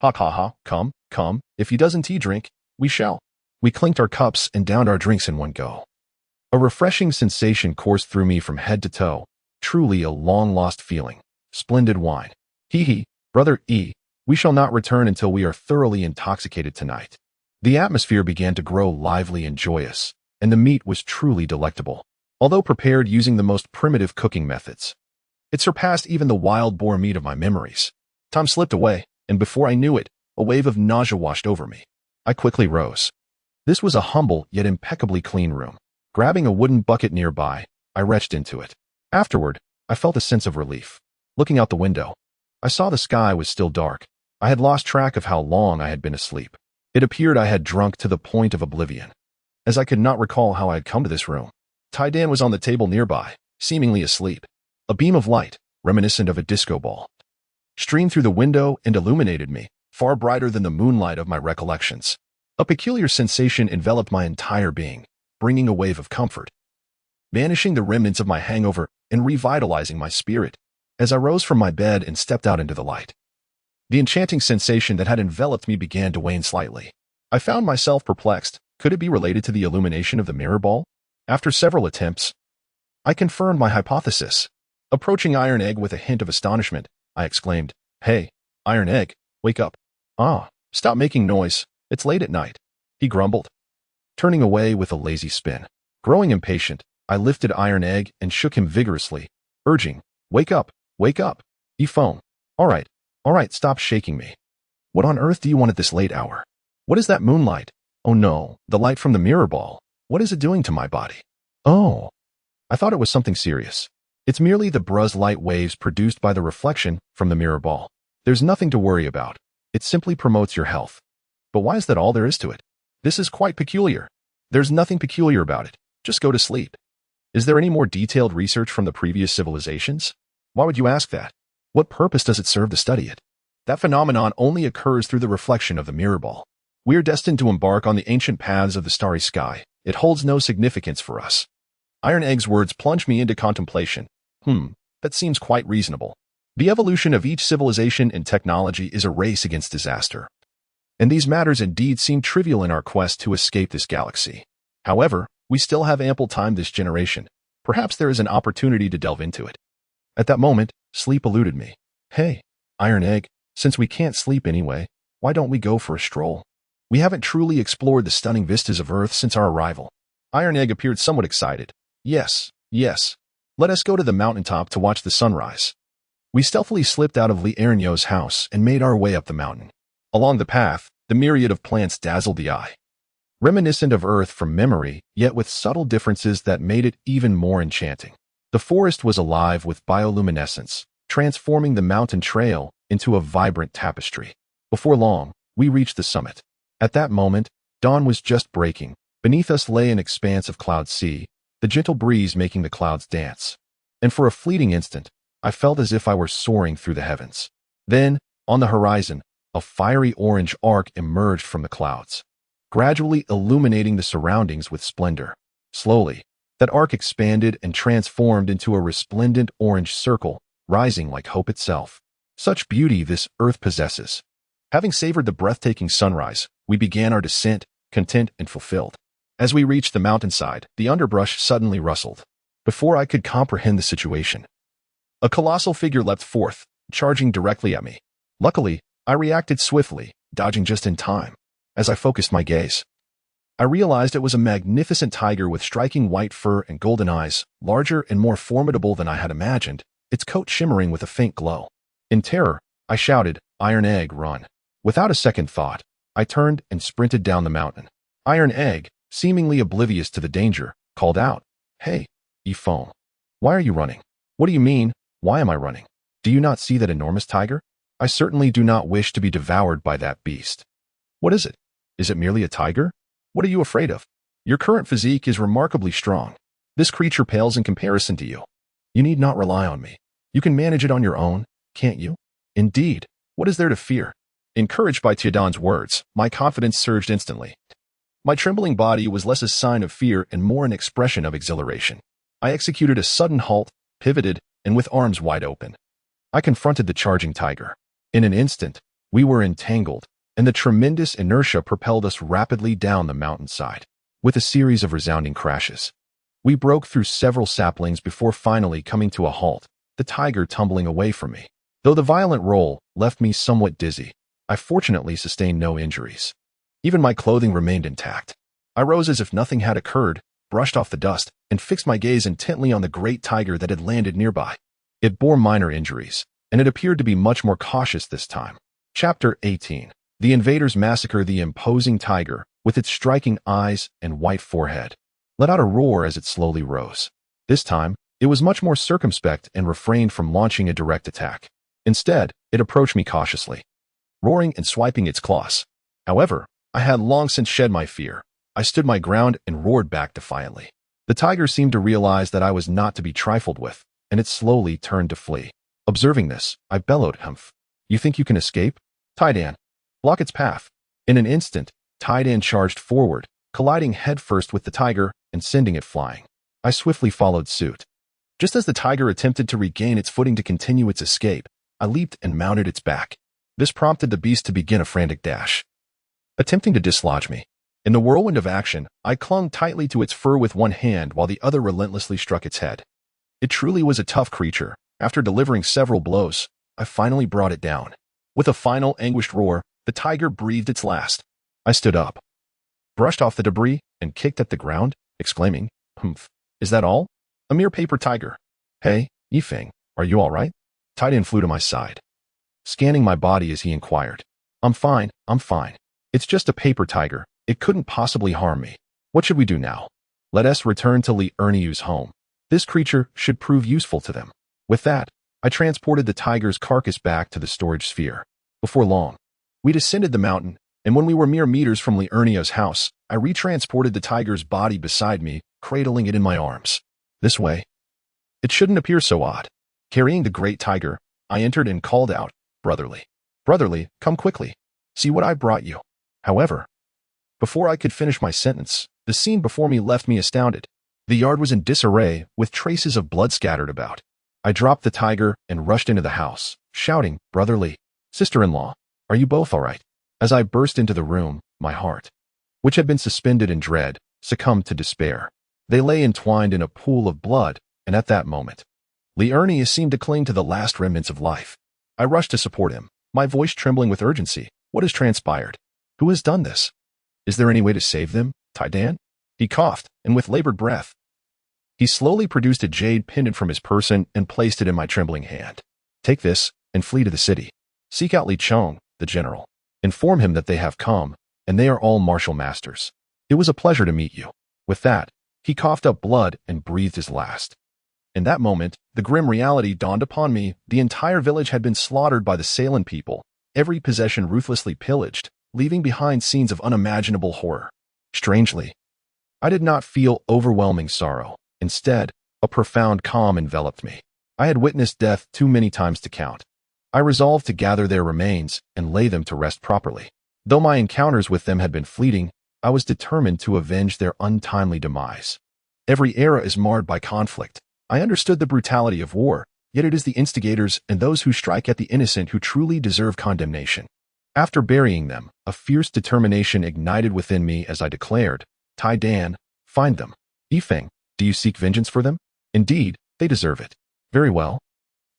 Ha, come, if he doesn't drink, We shall. We clinked our cups and downed our drinks in one go. A refreshing sensation coursed through me from head to toe, truly a long-lost feeling. Splendid wine. Hee hee, brother E, we shall not return until we are thoroughly intoxicated tonight. The atmosphere began to grow lively and joyous, and the meat was truly delectable, although prepared using the most primitive cooking methods. It surpassed even the wild boar meat of my memories. Time slipped away, and before I knew it, a wave of nausea washed over me. I quickly rose. This was a humble yet impeccably clean room. Grabbing a wooden bucket nearby, I retched into it. Afterward, I felt a sense of relief. Looking out the window, I saw the sky was still dark. I had lost track of how long I had been asleep. It appeared I had drunk to the point of oblivion, as I could not recall how I had come to this room. Tai-Dan was on the table nearby, seemingly asleep. A beam of light, reminiscent of a disco ball, streamed through the window and illuminated me, far brighter than the moonlight of my recollections. A peculiar sensation enveloped my entire being, bringing a wave of comfort, banishing the remnants of my hangover and revitalizing my spirit. As I rose from my bed and stepped out into the light, the enchanting sensation that had enveloped me began to wane slightly. I found myself perplexed. Could it be related to the illumination of the mirror ball? After several attempts, I confirmed my hypothesis. Approaching Iron Egg with a hint of astonishment, I exclaimed, "Hey, Iron Egg, wake up." "Ah, stop making noise. It's late at night," he grumbled, turning away with a lazy spin. Growing impatient, I lifted Iron Egg and shook him vigorously, urging, "Wake up, wake up, phone. All right, stop shaking me. What on earth do you want at this late hour? What is that moonlight? Oh no, the light from the mirror ball. What is it doing to my body?" "Oh, I thought it was something serious. It's merely the bruz light waves produced by the reflection from the mirror ball. There's nothing to worry about. It simply promotes your health." "But why is that all there is to it? This is quite peculiar." "There's nothing peculiar about it. Just go to sleep." "Is there any more detailed research from the previous civilizations?" "Why would you ask that? What purpose does it serve to study it? That phenomenon only occurs through the reflection of the mirror ball. We are destined to embark on the ancient paths of the starry sky. It holds no significance for us." Iron Egg's words plunged me into contemplation. That seems quite reasonable. The evolution of each civilization and technology is a race against disaster, and these matters indeed seem trivial in our quest to escape this galaxy. However, we still have ample time this generation. Perhaps there is an opportunity to delve into it. At that moment, sleep eluded me. "Hey, Iron Egg, since we can't sleep anyway, why don't we go for a stroll? We haven't truly explored the stunning vistas of Earth since our arrival." Iron Egg appeared somewhat excited. Yes. Let us go to the mountaintop to watch the sunrise." We stealthily slipped out of Lee Aaronyo's house and made our way up the mountain. Along the path, the myriad of plants dazzled the eye, reminiscent of Earth from memory, yet with subtle differences that made it even more enchanting. The forest was alive with bioluminescence, transforming the mountain trail into a vibrant tapestry. Before long, we reached the summit. At that moment, dawn was just breaking. Beneath us lay an expanse of cloud sea, the gentle breeze making the clouds dance. And for a fleeting instant, I felt as if I were soaring through the heavens. Then, on the horizon, a fiery orange arc emerged from the clouds, gradually illuminating the surroundings with splendor. Slowly, that arc expanded and transformed into a resplendent orange circle, rising like hope itself. Such beauty this earth possesses. Having savored the breathtaking sunrise, we began our descent, content and fulfilled. As we reached the mountainside, the underbrush suddenly rustled. Before I could comprehend the situation, a colossal figure leapt forth, charging directly at me. Luckily, I reacted swiftly, dodging just in time. As I focused my gaze, I realized it was a magnificent tiger with striking white fur and golden eyes, larger and more formidable than I had imagined, its coat shimmering with a faint glow. In terror, I shouted, "Iron Egg, run." Without a second thought, I turned and sprinted down the mountain. Iron Egg, seemingly oblivious to the danger, called out, "Hey, phone. Why are you running?" "What do you mean, why am I running? Do you not see that enormous tiger? I certainly do not wish to be devoured by that beast." "What is it? Is it merely a tiger? What are you afraid of? Your current physique is remarkably strong. This creature pales in comparison to you. You need not rely on me. You can manage it on your own, can't you?" "Indeed, what is there to fear?" Encouraged by Tai-Dan's words, my confidence surged instantly. My trembling body was less a sign of fear and more an expression of exhilaration. I executed a sudden halt, pivoted, and with arms wide open, I confronted the charging tiger. In an instant, we were entangled, and the tremendous inertia propelled us rapidly down the mountainside. With a series of resounding crashes, we broke through several saplings before finally coming to a halt, the tiger tumbling away from me. Though the violent roll left me somewhat dizzy, I fortunately sustained no injuries. Even my clothing remained intact. I rose as if nothing had occurred, brushed off the dust, and fixed my gaze intently on the great tiger that had landed nearby. It bore minor injuries, and it appeared to be much more cautious this time. Chapter 18. The invaders massacre the imposing tiger, with its striking eyes and white forehead. Let out a roar as it slowly rose. This time, it was much more circumspect and refrained from launching a direct attack. Instead, it approached me cautiously, roaring and swiping its claws. However, I had long since shed my fear. I stood my ground and roared back defiantly. The tiger seemed to realize that I was not to be trifled with, and it slowly turned to flee. Observing this, I bellowed, "Humph! You think you can escape? Taidan, block its path." In an instant, Taidan charged forward, colliding headfirst with the tiger and sending it flying. I swiftly followed suit. Just as the tiger attempted to regain its footing to continue its escape, I leaped and mounted its back. This prompted the beast to begin a frantic dash, attempting to dislodge me. In the whirlwind of action, I clung tightly to its fur with one hand while the other relentlessly struck its head. It truly was a tough creature. After delivering several blows, I finally brought it down. With a final anguished roar, the tiger breathed its last. I stood up, brushed off the debris, and kicked at the ground, exclaiming, "Humph! Is that all? A mere paper tiger. Hey, Yifeng, are you all right?" Taidan flew to my side, scanning my body as he inquired. I'm fine. It's just a paper tiger. It couldn't possibly harm me. What should we do now?" "Let us return to Li Erniu's home. This creature should prove useful to them." With that, I transported the tiger's carcass back to the storage sphere. Before long, we descended the mountain, and when we were mere meters from Li Erniu's house, I retransported the tiger's body beside me, cradling it in my arms. This way, it shouldn't appear so odd. Carrying the great tiger, I entered and called out, "Brotherly, brotherly, come quickly. See what I brought you." However, before I could finish my sentence, the scene before me left me astounded. The yard was in disarray, with traces of blood scattered about. I dropped the tiger and rushed into the house, shouting, "Brotherly, sister-in-law, are you both all right?" As I burst into the room, my heart, which had been suspended in dread, succumbed to despair. They lay entwined in a pool of blood, and at that moment, Li Erniu seemed to cling to the last remnants of life. I rushed to support him, my voice trembling with urgency. "What has transpired? Who has done this? Is there any way to save them, Taidan?" He coughed, and with labored breath, he slowly produced a jade pendant from his person and placed it in my trembling hand. "Take this and flee to the city. Seek out Li Chong, the general. Inform him that they have come, and they are all martial masters. It was a pleasure to meet you." With that, he coughed up blood and breathed his last. In that moment, the grim reality dawned upon me. The entire village had been slaughtered by the Sailan people, every possession ruthlessly pillaged, leaving behind scenes of unimaginable horror. Strangely, I did not feel overwhelming sorrow. Instead, a profound calm enveloped me. I had witnessed death too many times to count. I resolved to gather their remains and lay them to rest properly. Though my encounters with them had been fleeting, I was determined to avenge their untimely demise. Every era is marred by conflict. I understood the brutality of war, yet it is the instigators and those who strike at the innocent who truly deserve condemnation. After burying them, a fierce determination ignited within me as I declared, "Taidan, find them. Yifeng, do you seek vengeance for them? Indeed, they deserve it." "Very well."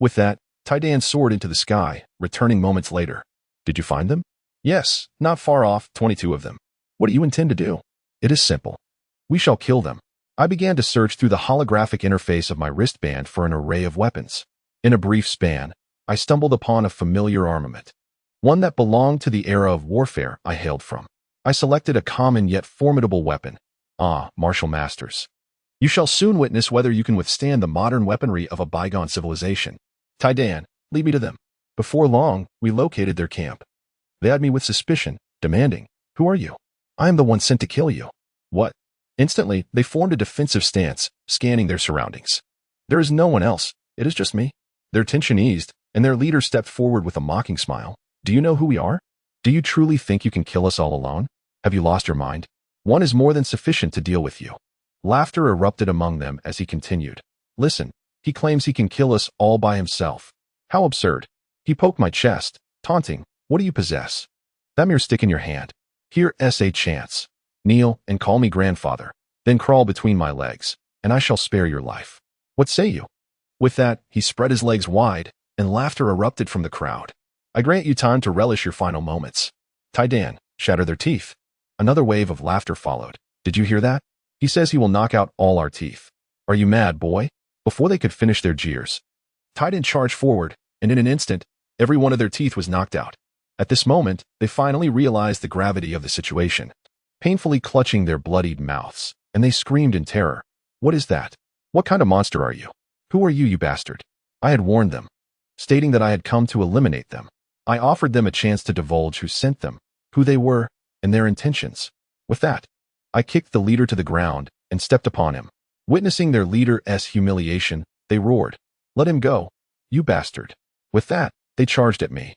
With that, Taidan soared into the sky, returning moments later. "Did you find them?" "Yes, not far off, 22 of them." "What do you intend to do?" "It is simple. We shall kill them." I began to search through the holographic interface of my wristband for an array of weapons. In a brief span, I stumbled upon a familiar armament, one that belonged to the era of warfare I hailed from. I selected a common yet formidable weapon. Martial masters. You shall soon witness whether you can withstand the modern weaponry of a bygone civilization. Taidan, lead me to them. Before long, we located their camp. They eyed me with suspicion, demanding, "Who are you?" "I am the one sent to kill you." "What?" Instantly, they formed a defensive stance, scanning their surroundings. "There is no one else. It is just me." Their tension eased, and their leader stepped forward with a mocking smile. "Do you know who we are? Do you truly think you can kill us all alone? Have you lost your mind? One is more than sufficient to deal with you." Laughter erupted among them as he continued. "Listen, he claims he can kill us all by himself. How absurd." He poked my chest, taunting, "What do you possess? That mere stick in your hand. Here's a chance. Kneel and call me grandfather, then crawl between my legs, and I shall spare your life. What say you? With that, he spread his legs wide, and laughter erupted from the crowd. I grant you time to relish your final moments. Taidan, shatter their teeth. Another wave of laughter followed. Did you hear that? He says he will knock out all our teeth. Are you mad, boy? Before they could finish their jeers, Taidan charged forward, and in an instant, every one of their teeth was knocked out. At this moment, they finally realized the gravity of the situation, painfully clutching their bloodied mouths, and they screamed in terror. What is that? What kind of monster are you? Who are you, you bastard? I had warned them, stating that I had come to eliminate them. I offered them a chance to divulge who sent them, who they were, and their intentions. With that, I kicked the leader to the ground and stepped upon him. Witnessing their leader's humiliation, they roared, "Let him go, you bastard." With that, they charged at me,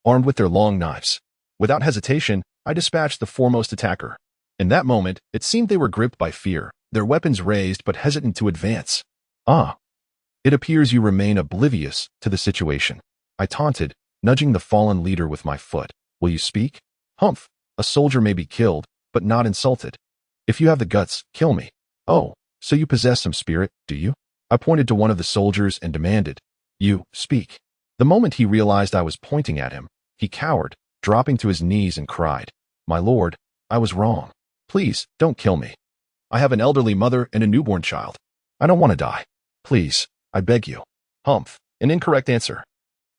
armed with their long knives. Without hesitation, I dispatched the foremost attacker. In that moment, it seemed they were gripped by fear, their weapons raised but hesitant to advance. "Ah, it appears you remain oblivious to the situation," I taunted, nudging the fallen leader with my foot. "Will you speak? Humph, a soldier may be killed, but not insulted. If you have the guts, kill me." "Oh, so you possess some spirit, do you?" I pointed to one of the soldiers and demanded, "You, speak." The moment he realized I was pointing at him, he cowered, dropping to his knees and cried, "My lord, I was wrong. Please, don't kill me. I have an elderly mother and a newborn child. I don't want to die. Please, I beg you." "Humph, an incorrect answer.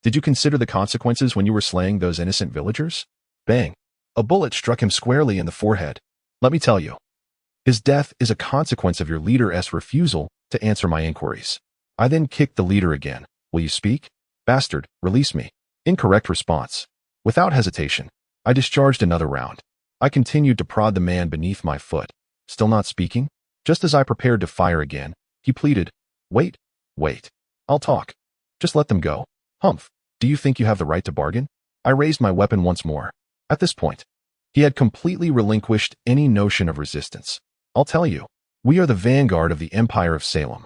Did you consider the consequences when you were slaying those innocent villagers?" Bang. A bullet struck him squarely in the forehead. "Let me tell you. His death is a consequence of your leader's refusal to answer my inquiries." I then kicked the leader again. "Will you speak? Bastard, release me." Incorrect response. Without hesitation, I discharged another round. I continued to prod the man beneath my foot. Still not speaking? Just as I prepared to fire again, he pleaded, Wait. I'll talk. Just let them go." "Humph, do you think you have the right to bargain?" I raised my weapon once more. At this point, he had completely relinquished any notion of resistance. "I'll tell you, we are the vanguard of the Empire of Salem.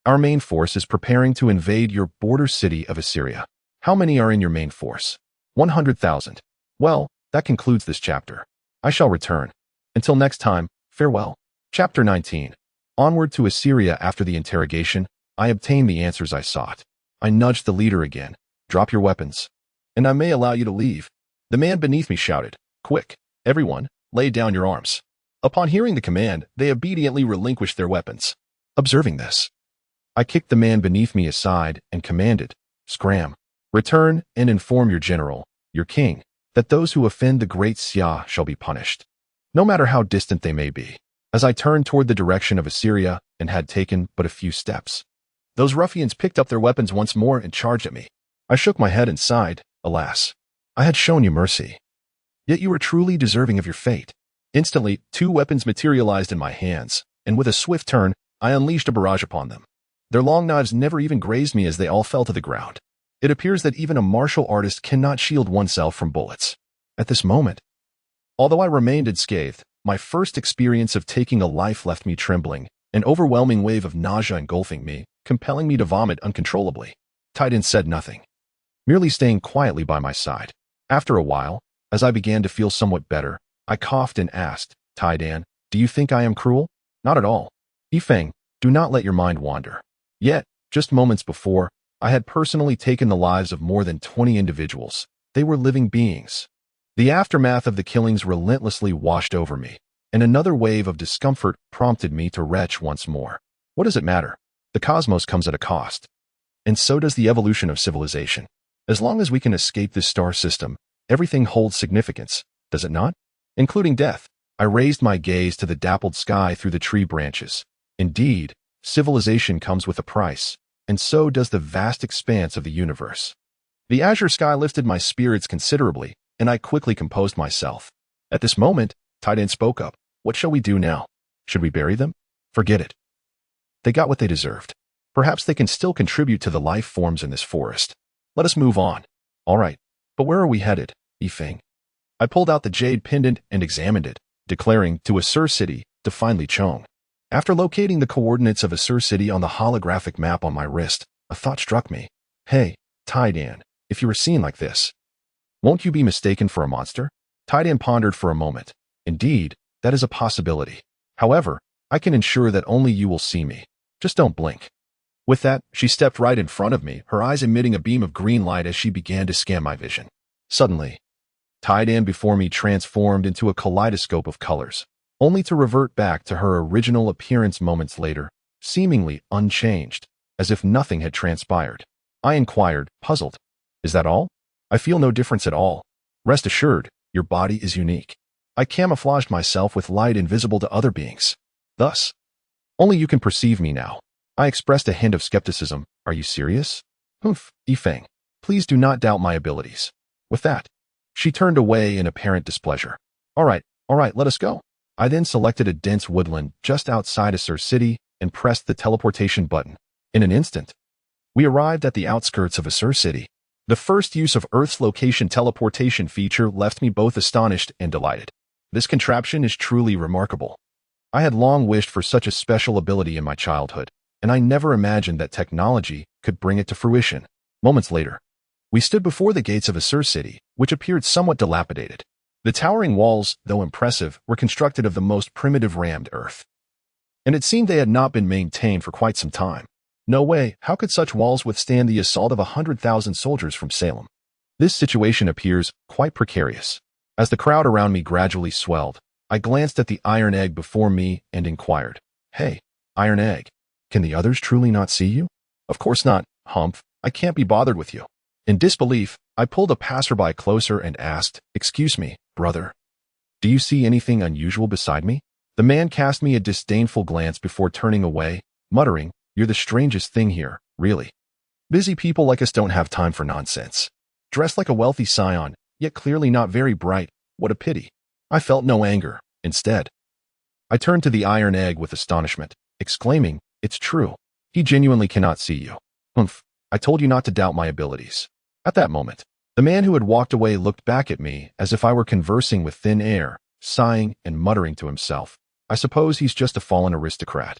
Our main force is preparing to invade your border city of Assyria. How many are in your main force?" 100,000. Well, that concludes this chapter. I shall return. Until next time, farewell. Chapter 19. Onward to Assyria. After the interrogation, I obtained the answers I sought. I nudged the leader again. "Drop your weapons, and I may allow you to leave." The man beneath me shouted, "Quick, everyone, lay down your arms." Upon hearing the command, they obediently relinquished their weapons. Observing this, I kicked the man beneath me aside and commanded, "Scram. Return and inform your general, your king, that those who offend the great Xia shall be punished, no matter how distant they may be." As I turned toward the direction of Assyria and had taken but a few steps, those ruffians picked up their weapons once more and charged at me. I shook my head and sighed. Alas, I had shown you mercy. Yet you were truly deserving of your fate. Instantly, 2 weapons materialized in my hands, and with a swift turn, I unleashed a barrage upon them. Their long knives never even grazed me as they all fell to the ground. It appears that even a martial artist cannot shield oneself from bullets. At this moment, although I remained unscathed, my first experience of taking a life left me trembling, an overwhelming wave of nausea engulfing me, compelling me to vomit uncontrollably. Taidan said nothing, merely staying quietly by my side. After a while, as I began to feel somewhat better, I coughed and asked, "Taidan, do you think I am cruel?" "Not at all. Yifeng, do not let your mind wander." Yet, just moments before, I had personally taken the lives of more than 20 individuals. They were living beings. The aftermath of the killings relentlessly washed over me, and another wave of discomfort prompted me to retch once more. What does it matter? The cosmos comes at a cost. And so does the evolution of civilization. As long as we can escape this star system, everything holds significance, does it not? Including death. I raised my gaze to the dappled sky through the tree branches. Indeed, civilization comes with a price, and so does the vast expanse of the universe. The azure sky lifted my spirits considerably, and I quickly composed myself. At this moment, Taidan spoke up. "What shall we do now? Should we bury them? Forget it. They got what they deserved. Perhaps they can still contribute to the life forms in this forest. Let us move on." "All right, but where are we headed, Yifeng?" I pulled out the jade pendant and examined it, declaring to Assur City to find Li Chong. After locating the coordinates of Assur City on the holographic map on my wrist, a thought struck me. Hey, Taidan, if you were seen like this, won't you be mistaken for a monster? Taidan pondered for a moment. Indeed, that is a possibility. However, I can ensure that only you will see me. Just don't blink. With that, she stepped right in front of me, her eyes emitting a beam of green light as she began to scan my vision. Suddenly, Taidan before me transformed into a kaleidoscope of colors, only to revert back to her original appearance moments later, seemingly unchanged, as if nothing had transpired. I inquired, puzzled. Is that all? I feel no difference at all. Rest assured, your body is unique. I camouflaged myself with light invisible to other beings. Thus, only you can perceive me now. I expressed a hint of skepticism. Are you serious? Humph, Yifeng. Please do not doubt my abilities. With that, she turned away in apparent displeasure. All right, let us go. I then selected a dense woodland just outside Asur City and pressed the teleportation button. In an instant, we arrived at the outskirts of Asur City. The first use of Earth's location teleportation feature left me both astonished and delighted. This contraption is truly remarkable. I had long wished for such a special ability in my childhood, and I never imagined that technology could bring it to fruition. Moments later, we stood before the gates of Asur City, which appeared somewhat dilapidated. The towering walls, though impressive, were constructed of the most primitive rammed earth. And it seemed they had not been maintained for quite some time. No way, how could such walls withstand the assault of 100,000 soldiers from Salem? This situation appears quite precarious. As the crowd around me gradually swelled, I glanced at the iron egg before me and inquired, Hey, iron egg, can the others truly not see you? Of course not, Humph, I can't be bothered with you. In disbelief, I pulled a passerby closer and asked, Excuse me, brother. Do you see anything unusual beside me? The man cast me a disdainful glance before turning away, muttering, You're the strangest thing here, really. Busy people like us don't have time for nonsense. Dressed like a wealthy scion, yet clearly not very bright, what a pity. I felt no anger. Instead, I turned to the iron egg with astonishment, exclaiming, It's true. He genuinely cannot see you. Humph, I told you not to doubt my abilities. At that moment, the man who had walked away looked back at me as if I were conversing with thin air, sighing and muttering to himself. I suppose he's just a fallen aristocrat,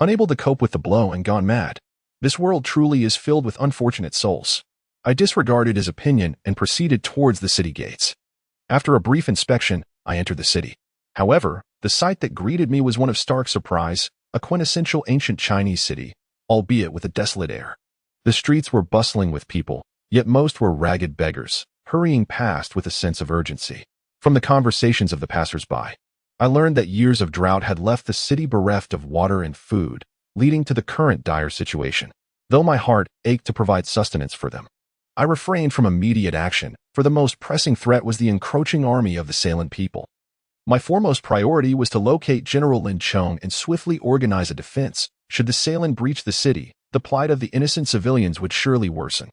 unable to cope with the blow and gone mad. This world truly is filled with unfortunate souls. I disregarded his opinion and proceeded towards the city gates. After a brief inspection, I entered the city. However, the sight that greeted me was one of stark surprise, a quintessential ancient Chinese city, albeit with a desolate air. The streets were bustling with people, yet most were ragged beggars, hurrying past with a sense of urgency. From the conversations of the passers-by, I learned that years of drought had left the city bereft of water and food, leading to the current dire situation. Though my heart ached to provide sustenance for them, I refrained from immediate action, for the most pressing threat was the encroaching army of the Salem people. My foremost priority was to locate General Lin Chong and swiftly organize a defense. Should the Salem breach the city, the plight of the innocent civilians would surely worsen.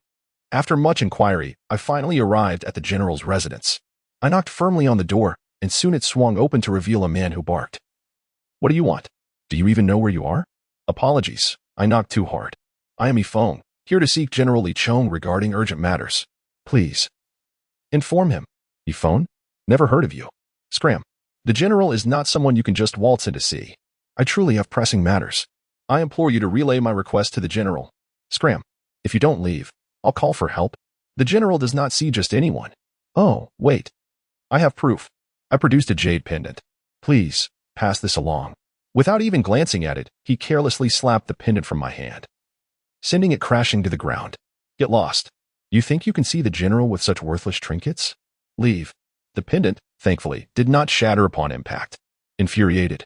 After much inquiry, I finally arrived at the general's residence. I knocked firmly on the door, and soon it swung open to reveal a man who barked. What do you want? Do you even know where you are? Apologies, I knocked too hard. I am Yifeng, here to seek General Li Chong regarding urgent matters. Please inform him. Yifeng? Never heard of you. Scram. The general is not someone you can just waltz in to see. I truly have pressing matters. I implore you to relay my request to the general. Scram. If you don't leave, I'll call for help. The general does not see just anyone. Oh, wait. I have proof. I produced a jade pendant. Please, pass this along. Without even glancing at it, he carelessly slapped the pendant from my hand, sending it crashing to the ground. Get lost. You think you can see the general with such worthless trinkets? Leave. The pendant, thankfully, did not shatter upon impact. Infuriated,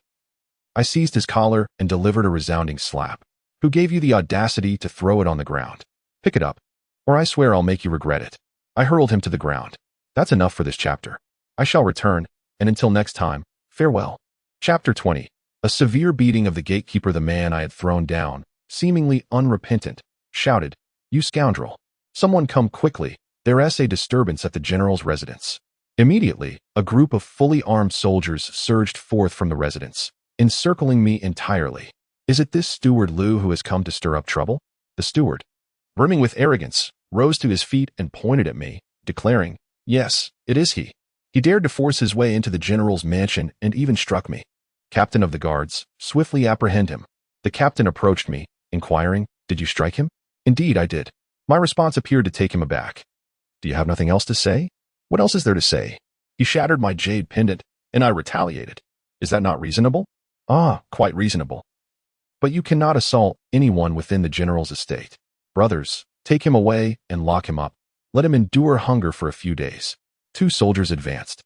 I seized his collar and delivered a resounding slap. Who gave you the audacity to throw it on the ground? Pick it up, or I swear I'll make you regret it. I hurled him to the ground. That's enough for this chapter. I shall return, and until next time, farewell. Chapter 20. A severe beating of the gatekeeper. The man I had thrown down, seemingly unrepentant, shouted, You scoundrel! Someone come quickly. There's a disturbance at the general's residence. Immediately, a group of fully armed soldiers surged forth from the residence, encircling me entirely. Is it this steward Liu who has come to stir up trouble? The steward, brimming with arrogance, rose to his feet and pointed at me, declaring, Yes, it is he. He dared to force his way into the general's mansion and even struck me. Captain of the guards, swiftly apprehend him. The captain approached me, inquiring, Did you strike him? Indeed, I did. My response appeared to take him aback. Do you have nothing else to say? What else is there to say? He shattered my jade pendant, and I retaliated. Is that not reasonable? Ah, quite reasonable. But you cannot assault anyone within the general's estate. Brothers, take him away and lock him up. Let him endure hunger for a few days. 2 soldiers advanced,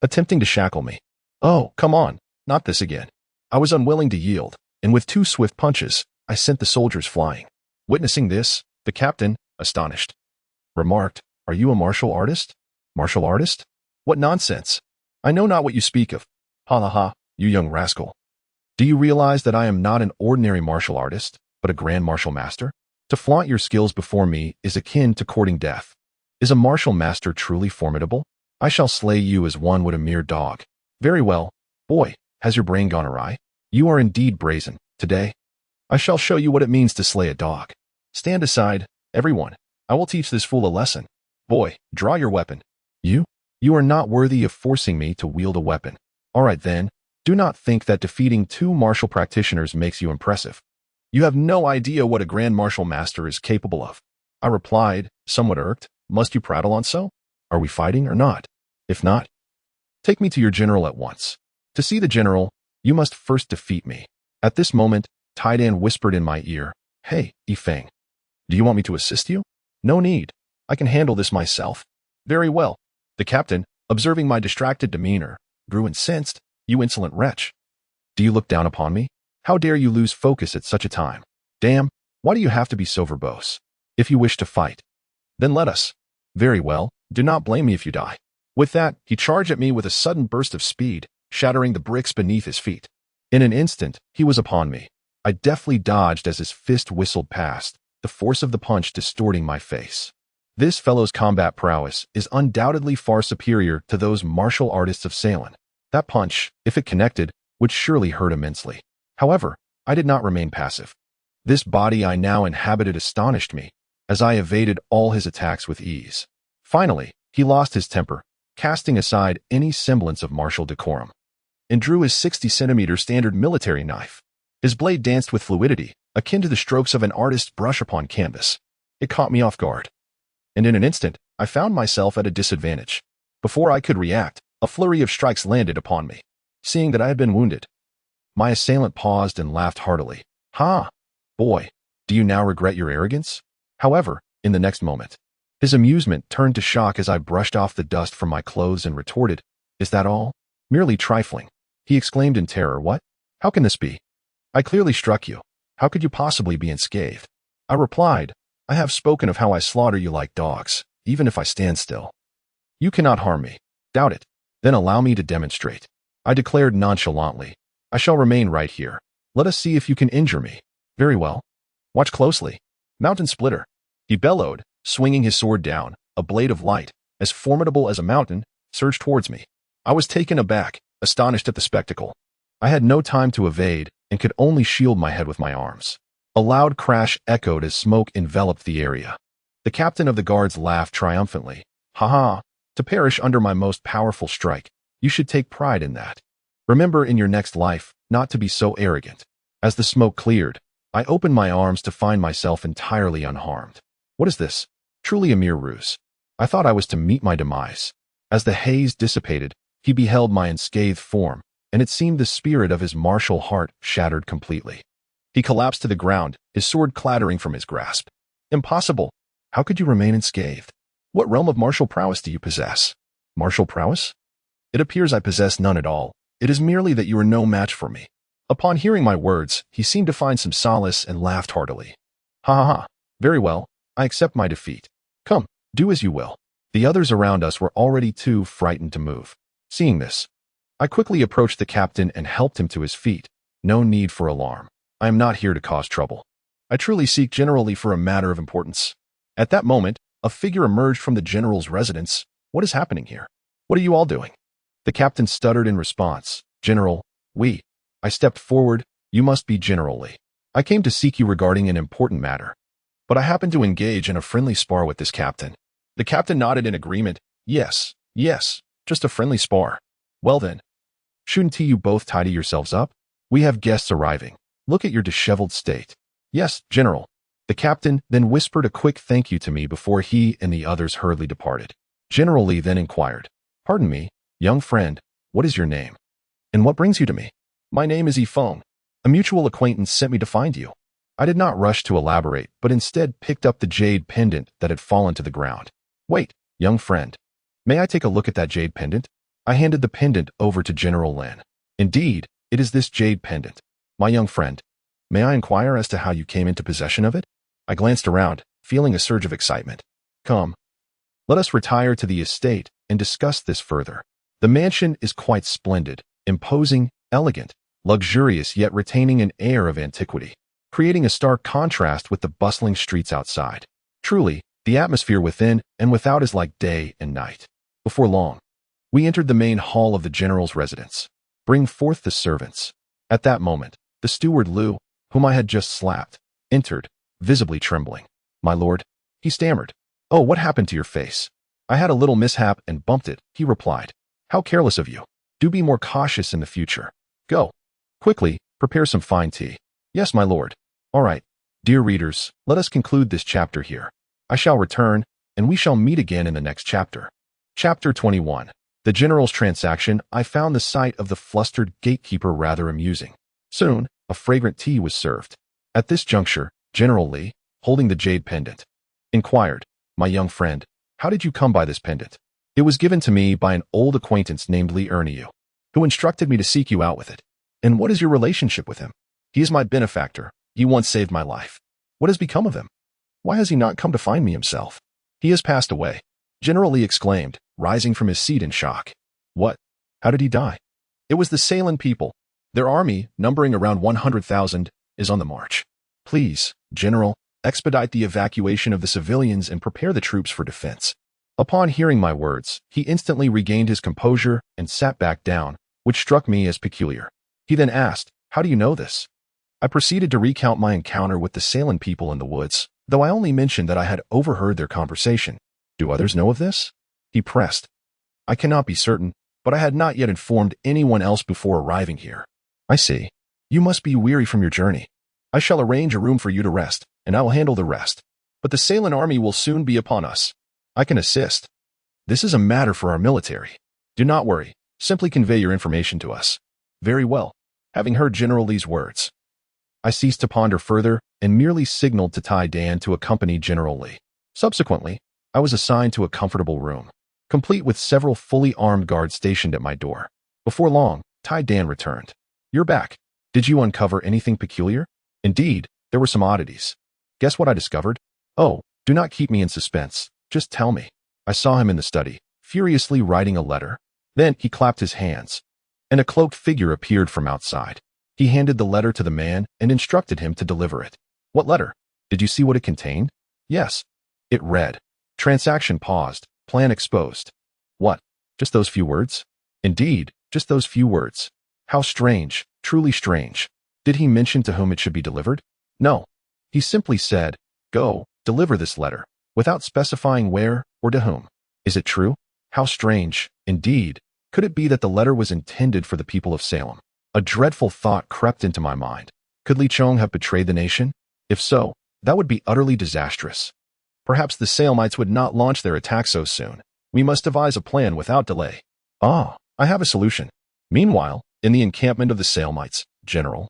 attempting to shackle me. Oh, come on, not this again. I was unwilling to yield, and with 2 swift punches, I sent the soldiers flying. Witnessing this, the captain, astonished, remarked, "Are you a martial artist?" Martial artist? What nonsense! I know not what you speak of. Ha ha ha, you young rascal. Do you realize that I am not an ordinary martial artist, but a grand martial master? To flaunt your skills before me is akin to courting death. Is a martial master truly formidable? I shall slay you as one would a mere dog. Very well, boy, has your brain gone awry? You are indeed brazen. Today, I shall show you what it means to slay a dog. Stand aside, everyone. I will teach this fool a lesson. Boy, draw your weapon. You are not worthy of forcing me to wield a weapon. All right then, do not think that defeating 2 martial practitioners makes you impressive. You have no idea what a grand martial master is capable of. I replied, somewhat irked, must you prattle on so? Are we fighting or not? If not, take me to your general at once. To see the general, you must first defeat me. At this moment, Taidan whispered in my ear, Hey, Yifeng, do you want me to assist you? No need. I can handle this myself. Very well. The captain, observing my distracted demeanor, grew incensed. You insolent wretch. Do you look down upon me? How dare you lose focus at such a time? Damn, why do you have to be so verbose? If you wish to fight, then let us. Very well, do not blame me if you die. With that, he charged at me with a sudden burst of speed, shattering the bricks beneath his feet. In an instant, he was upon me. I deftly dodged as his fist whistled past, the force of the punch distorting my face. This fellow's combat prowess is undoubtedly far superior to those martial artists of Ceylon. That punch, if it connected, would surely hurt immensely. However, I did not remain passive. This body I now inhabited astonished me, as I evaded all his attacks with ease. Finally, he lost his temper, casting aside any semblance of martial decorum, and drew his 60-centimeter standard military knife. His blade danced with fluidity, akin to the strokes of an artist's brush upon canvas. It caught me off guard, and in an instant, I found myself at a disadvantage. Before I could react, a flurry of strikes landed upon me. Seeing that I had been wounded, my assailant paused and laughed heartily. Ha! Boy, do you now regret your arrogance? However, in the next moment, his amusement turned to shock as I brushed off the dust from my clothes and retorted, Is that all? Merely trifling. He exclaimed in terror, What? How can this be? I clearly struck you. How could you possibly be unscathed? I replied, I have spoken of how I slaughter you like dogs, even if I stand still. You cannot harm me. Doubt it. Then allow me to demonstrate. I declared nonchalantly. I shall remain right here. Let us see if you can injure me. Very well. Watch closely. Mountain splitter. He bellowed, swinging his sword down. A blade of light, as formidable as a mountain, surged towards me. I was taken aback, astonished at the spectacle. I had no time to evade and could only shield my head with my arms. A loud crash echoed as smoke enveloped the area. The captain of the guards laughed triumphantly. Ha ha, to perish under my most powerful strike. You should take pride in that. Remember in your next life not to be so arrogant. As the smoke cleared, I opened my arms to find myself entirely unharmed. What is this? Truly a mere ruse. I thought I was to meet my demise. As the haze dissipated, he beheld my unscathed form, and it seemed the spirit of his martial heart shattered completely. He collapsed to the ground, his sword clattering from his grasp. Impossible! How could you remain unscathed? What realm of martial prowess do you possess? Martial prowess? It appears I possess none at all. It is merely that you are no match for me. Upon hearing my words, he seemed to find some solace and laughed heartily. Ha ha ha. Very well, I accept my defeat. Come, do as you will. The others around us were already too frightened to move. Seeing this, I quickly approached the captain and helped him to his feet. No need for alarm. I am not here to cause trouble. I truly seek generally for a matter of importance. At that moment, a figure emerged from the general's residence. What is happening here? What are you all doing? The captain stuttered in response. General, we. I stepped forward. You must be General Lee. I came to seek you regarding an important matter. But I happened to engage in a friendly spar with this captain. The captain nodded in agreement. Yes, just a friendly spar. Well then, shouldn't you both tidy yourselves up? We have guests arriving. Look at your disheveled state. Yes, General. The captain then whispered a quick thank you to me before he and the others hurriedly departed. General Lee then inquired, Pardon me, Young friend, what is your name? And what brings you to me? My name is Yifeng. A mutual acquaintance sent me to find you. I did not rush to elaborate, but instead picked up the jade pendant that had fallen to the ground. Wait, young friend. May I take a look at that jade pendant? I handed the pendant over to General Lin. Indeed, it is this jade pendant. My young friend, may I inquire as to how you came into possession of it? I glanced around, feeling a surge of excitement. Come. Let us retire to the estate and discuss this further. The mansion is quite splendid, imposing, elegant, luxurious yet retaining an air of antiquity, creating a stark contrast with the bustling streets outside. Truly, the atmosphere within and without is like day and night. Before long, we entered the main hall of the general's residence. Bring forth the servants. At that moment, the steward Liu, whom I had just slapped, entered, visibly trembling. My lord, he stammered. Oh, what happened to your face? I had a little mishap and bumped it, he replied. How careless of you. Do be more cautious in the future. Go. Quickly, prepare some fine tea. Yes, my lord. All right. Dear readers, let us conclude this chapter here. I shall return, and we shall meet again in the next chapter. Chapter 21. The general's transaction. I found the sight of the flustered gatekeeper rather amusing. Soon, a fragrant tea was served. At this juncture, General Li, holding the jade pendant, inquired, My young friend, how did you come by this pendant? It was given to me by an old acquaintance named Li Erniu, who instructed me to seek you out with it. And what is your relationship with him? He is my benefactor. He once saved my life. What has become of him? Why has he not come to find me himself? He has passed away. General Li exclaimed, rising from his seat in shock. What? How did he die? It was the Wasteland people. Their army, numbering around 100,000, is on the march. Please, General, expedite the evacuation of the civilians and prepare the troops for defense. Upon hearing my words, he instantly regained his composure and sat back down, which struck me as peculiar. He then asked, How do you know this? I proceeded to recount my encounter with the Wasteland people in the woods, though I only mentioned that I had overheard their conversation. Do others know of this? He pressed. I cannot be certain, but I had not yet informed anyone else before arriving here. I see. You must be weary from your journey. I shall arrange a room for you to rest, and I will handle the rest. But the Wasteland army will soon be upon us. I can assist. This is a matter for our military. Do not worry. Simply convey your information to us. Very well. Having heard General Li's words, I ceased to ponder further and merely signaled to Tai Dan to accompany General Li. Subsequently, I was assigned to a comfortable room, complete with several fully armed guards stationed at my door. Before long, Tai Dan returned. You're back. Did you uncover anything peculiar? Indeed, there were some oddities. Guess what I discovered? Oh, do not keep me in suspense. Just tell me. I saw him in the study, furiously writing a letter. Then he clapped his hands, and a cloaked figure appeared from outside. He handed the letter to the man and instructed him to deliver it. What letter? Did you see what it contained? Yes. It read, Transaction paused, plan exposed. What? Just those few words? Indeed, just those few words. How strange, truly strange. Did he mention to whom it should be delivered? No. He simply said, Go, deliver this letter, without specifying where or to whom. Is it true? How strange, indeed. Could it be that the letter was intended for the people of Salem? A dreadful thought crept into my mind. Could Li Chong have betrayed the nation? If so, that would be utterly disastrous. Perhaps the Salemites would not launch their attack so soon. We must devise a plan without delay. Ah, I have a solution. Meanwhile, in the encampment of the Salemites, General,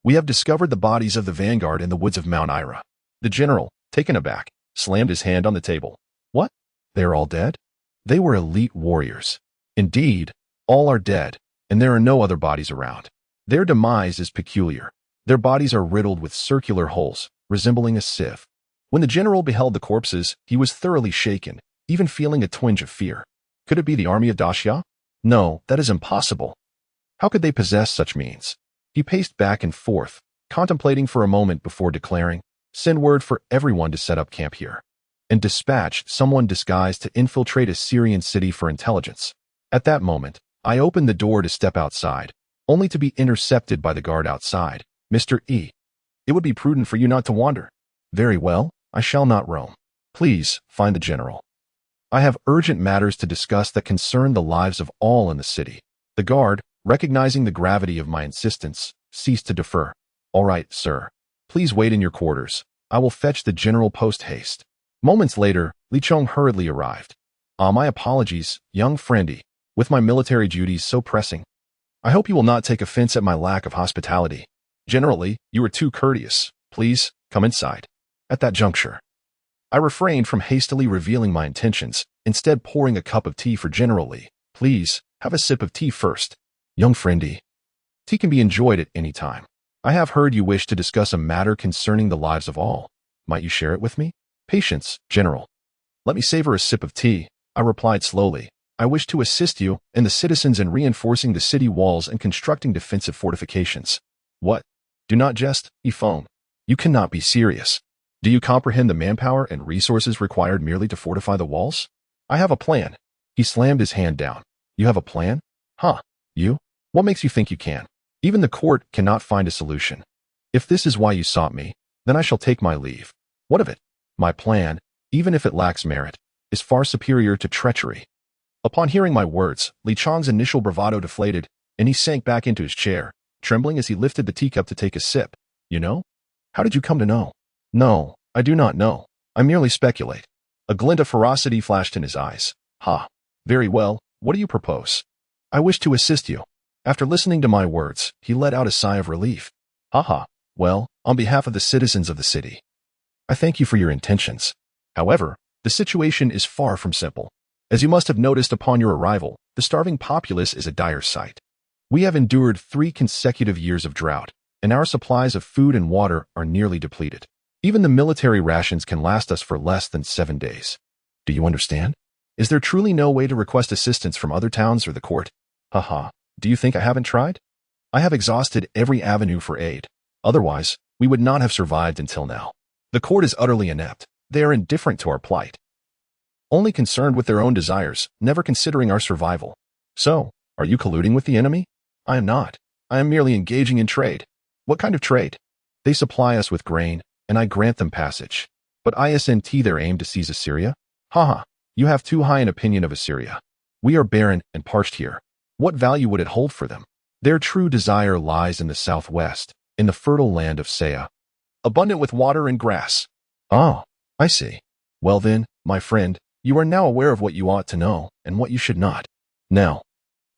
we have discovered the bodies of the vanguard in the woods of Mount Ira. The general, taken aback, slammed his hand on the table. What? They are all dead? They were elite warriors. Indeed, all are dead, and there are no other bodies around. Their demise is peculiar. Their bodies are riddled with circular holes, resembling a sieve. When the general beheld the corpses, he was thoroughly shaken, even feeling a twinge of fear. Could it be the army of Daxia? No, that is impossible. How could they possess such means? He paced back and forth, contemplating for a moment before declaring, Send word for everyone to set up camp here, and dispatch someone disguised to infiltrate a Syrian city for intelligence. At that moment, I opened the door to step outside, only to be intercepted by the guard outside. Mr. E. It would be prudent for you not to wander. Very well, I shall not roam. Please, find the general. I have urgent matters to discuss that concern the lives of all in the city. The guard, recognizing the gravity of my insistence, ceased to defer. All right, sir. Please wait in your quarters. I will fetch the general post-haste. Moments later, Li Chong hurriedly arrived. My apologies, young friendy. with my military duties so pressing. I hope you will not take offense at my lack of hospitality. Generally, you are too courteous. Please, come inside. At that juncture, I refrained from hastily revealing my intentions, instead pouring a cup of tea for General Lee. Please, have a sip of tea first. Young friendy. Tea can be enjoyed at any time. I have heard you wish to discuss a matter concerning the lives of all. Might you share it with me? Patience, General. Let me savor a sip of tea, I replied slowly. I wish to assist you and the citizens in reinforcing the city walls and constructing defensive fortifications. What? Do not jest, Ifong. You cannot be serious. Do you comprehend the manpower and resources required merely to fortify the walls? I have a plan. He slammed his hand down. You have a plan? Huh? You? What makes you think you can? Even the court cannot find a solution. If this is why you sought me, then I shall take my leave. What of it? My plan, even if it lacks merit, is far superior to treachery. Upon hearing my words, Li Chong's initial bravado deflated, and he sank back into his chair, trembling as he lifted the teacup to take a sip. You know? How did you come to know? No, I do not know. I merely speculate. A glint of ferocity flashed in his eyes. Ha. Very well, what do you propose? I wish to assist you. After listening to my words, he let out a sigh of relief. Ha ha. Well, on behalf of the citizens of the city, I thank you for your intentions. However, the situation is far from simple. As you must have noticed upon your arrival, the starving populace is a dire sight. We have endured 3 consecutive years of drought, and our supplies of food and water are nearly depleted. Even the military rations can last us for less than 7 days. Do you understand? Is there truly no way to request assistance from other towns or the court? Haha, do you think I haven't tried? I have exhausted every avenue for aid. Otherwise, we would not have survived until now. The court is utterly inept. They are indifferent to our plight, only concerned with their own desires, never considering our survival. So, are you colluding with the enemy? I am not. I am merely engaging in trade. What kind of trade? They supply us with grain, and I grant them passage. But isn't their aim to seize Assyria? Haha, you have too high an opinion of Assyria. We are barren and parched here. What value would it hold for them? Their true desire lies in the southwest, in the fertile land of Saya, abundant with water and grass. Ah, I see. Well then, my friend, you are now aware of what you ought to know and what you should not. Now,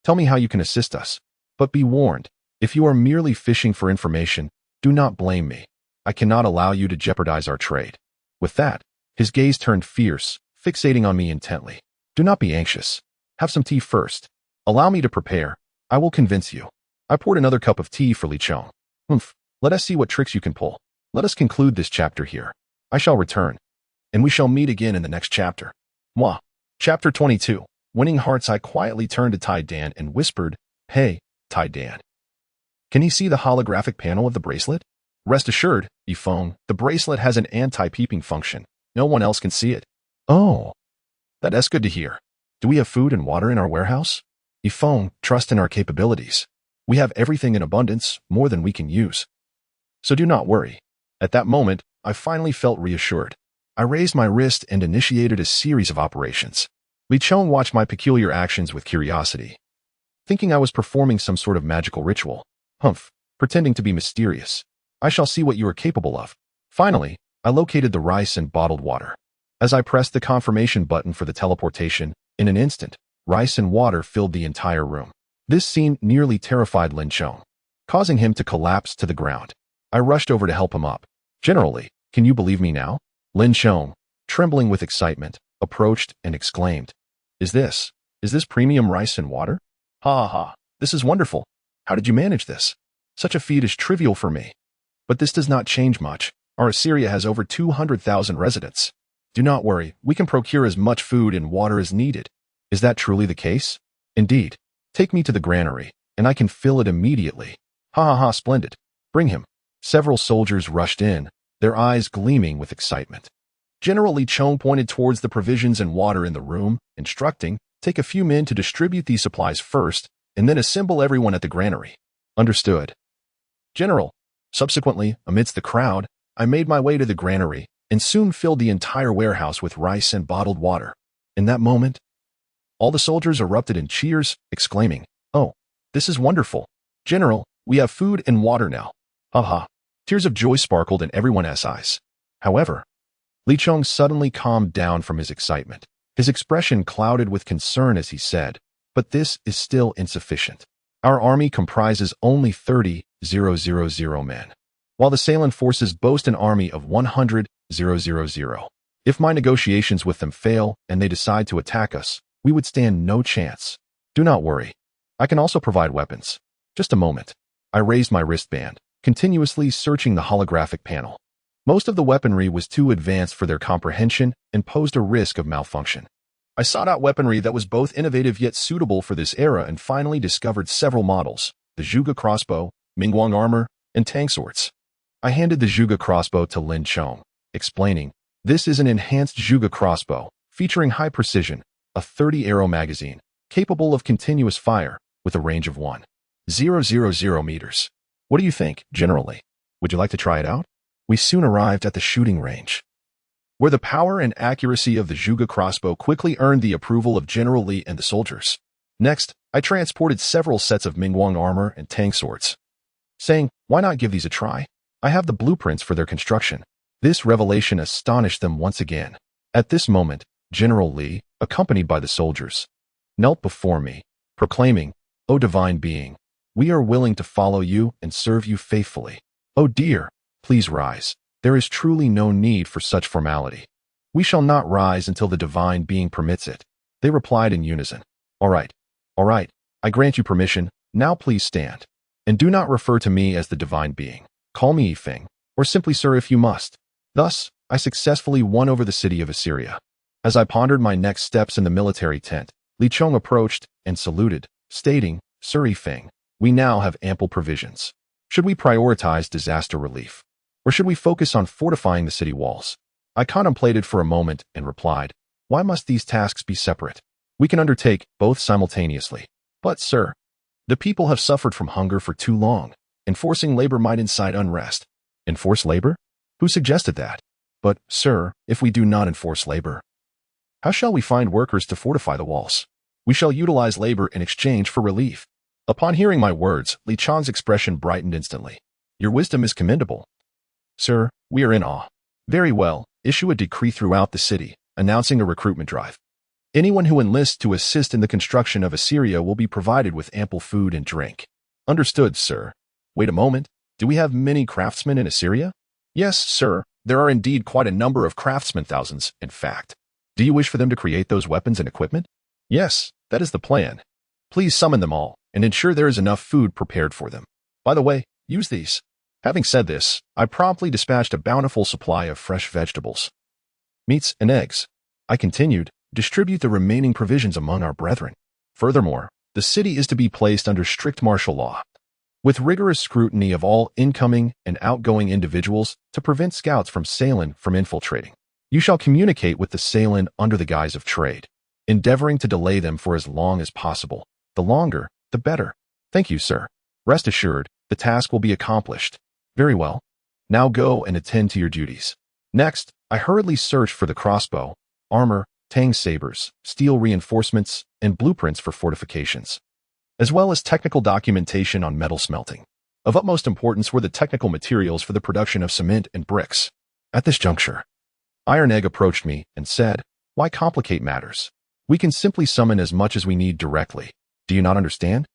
tell me how you can assist us. But be warned, if you are merely fishing for information, do not blame me. I cannot allow you to jeopardize our trade. With that, his gaze turned fierce, fixating on me intently. Do not be anxious. Have some tea first. Allow me to prepare. I will convince you. I poured another cup of tea for Li Chong. Let us see what tricks you can pull. Let us conclude this chapter here. I shall return, and we shall meet again in the next chapter. Mwah. Chapter 22. Winning hearts. I quietly turned to Tai Dan and whispered, Hey, Tai Dan. Can he see the holographic panel of the bracelet? Rest assured, Ifong, the bracelet has an anti-peeping function. No one else can see it. Oh, that's good to hear. Do we have food and water in our warehouse? Ifong, trust in our capabilities. We have everything in abundance, more than we can use. So do not worry. At that moment, I finally felt reassured. I raised my wrist and initiated a series of operations. Li Chong watched my peculiar actions with curiosity, thinking I was performing some sort of magical ritual. Pretending to be mysterious. I shall see what you are capable of. Finally, I located the rice and bottled water. As I pressed the confirmation button for the teleportation, in an instant, rice and water filled the entire room. This scene nearly terrified Lin Chong, causing him to collapse to the ground. I rushed over to help him up. Generally, can you believe me now? Lin Chong, trembling with excitement, approached and exclaimed, Is this premium rice and water? Ha ha, this is wonderful. How did you manage this? Such a feat is trivial for me. But this does not change much. Our Assyria has over 200,000 residents. Do not worry, we can procure as much food and water as needed. Is that truly the case? Indeed. Take me to the granary, and I can fill it immediately. Ha ha ha, splendid. Bring him. Several soldiers rushed in, their eyes gleaming with excitement. General Li Chong pointed towards the provisions and water in the room, instructing, Take a few men to distribute these supplies first, and then assemble everyone at the granary. Understood. General. Subsequently, amidst the crowd, I made my way to the granary, and soon filled the entire warehouse with rice and bottled water. In that moment, all the soldiers erupted in cheers, exclaiming, Oh, this is wonderful. General, we have food and water now. Ha ha. Tears of joy sparkled in everyone's eyes. However, Li Chong suddenly calmed down from his excitement. His expression clouded with concern as he said, But this is still insufficient. Our army comprises only 30,000 men, while the Sailan forces boast an army of 100,000. If my negotiations with them fail and they decide to attack us, we would stand no chance. Do not worry. I can also provide weapons. Just a moment. I raised my wristband, continuously searching the holographic panel. Most of the weaponry was too advanced for their comprehension and posed a risk of malfunction. I sought out weaponry that was both innovative yet suitable for this era and finally discovered several models: the Zhuge crossbow, Mingguang armor, and tank swords. I handed the Zhuge crossbow to Lin Chong, explaining, "This is an enhanced Zhuge crossbow, featuring high precision, a 30-arrow magazine, capable of continuous fire, with a range of 1,000 meters. What do you think, generally? Would you like to try it out?" We soon arrived at the shooting range, where the power and accuracy of the Zhuge crossbow quickly earned the approval of General Li and the soldiers. Next, I transported several sets of Mingguang armor and tank swords, saying, "Why not give these a try? I have the blueprints for their construction." This revelation astonished them once again. At this moment, General Li, accompanied by the soldiers, knelt before me, proclaiming, "O divine being, we are willing to follow you and serve you faithfully. Oh dear, please rise. There is truly no need for such formality. We shall not rise until the divine being permits it." They replied in unison, all right, I grant you permission. Now please stand. And do not refer to me as the divine being. Call me Yifeng, or simply sir if you must." Thus, I successfully won over the city of Assyria. As I pondered my next steps in the military tent, Li Chong approached and saluted, stating, "Sir Yifeng, we now have ample provisions. Should we prioritize disaster relief? Or should we focus on fortifying the city walls?" I contemplated for a moment and replied, "Why must these tasks be separate? We can undertake both simultaneously." "But, sir, the people have suffered from hunger for too long. Enforcing labor might incite unrest." "Enforce labor? Who suggested that?" "But, sir, if we do not enforce labor, how shall we find workers to fortify the walls? We shall utilize labor in exchange for relief." Upon hearing my words, Li Chong's expression brightened instantly. "Your wisdom is commendable. Sir, we are in awe." "Very well, issue a decree throughout the city, announcing a recruitment drive. Anyone who enlists to assist in the construction of Assyria will be provided with ample food and drink." "Understood, sir." "Wait a moment. Do we have many craftsmen in Assyria?" "Yes, sir. There are indeed quite a number of craftsmen, thousands, in fact." "Do you wish for them to create those weapons and equipment?" "Yes, that is the plan." "Please summon them all, and ensure there is enough food prepared for them. By the way, use these." Having said this, I promptly dispatched a bountiful supply of fresh vegetables, meats, and eggs. I continued, "Distribute the remaining provisions among our brethren." Furthermore, the city is to be placed under strict martial law, with rigorous scrutiny of all incoming and outgoing individuals to prevent scouts from Sailan from infiltrating. You shall communicate with the Sailan under the guise of trade, endeavoring to delay them for as long as possible. The longer, the better. "Thank you, sir. Rest assured, the task will be accomplished." "Very well. Now go and attend to your duties." Next, I hurriedly searched for the crossbow, armor, tang sabers, steel reinforcements, and blueprints for fortifications, as well as technical documentation on metal smelting. Of utmost importance were the technical materials for the production of cement and bricks. At this juncture, Iron Egg approached me and said, "Why complicate matters? We can simply summon as much as we need directly. Do you not understand?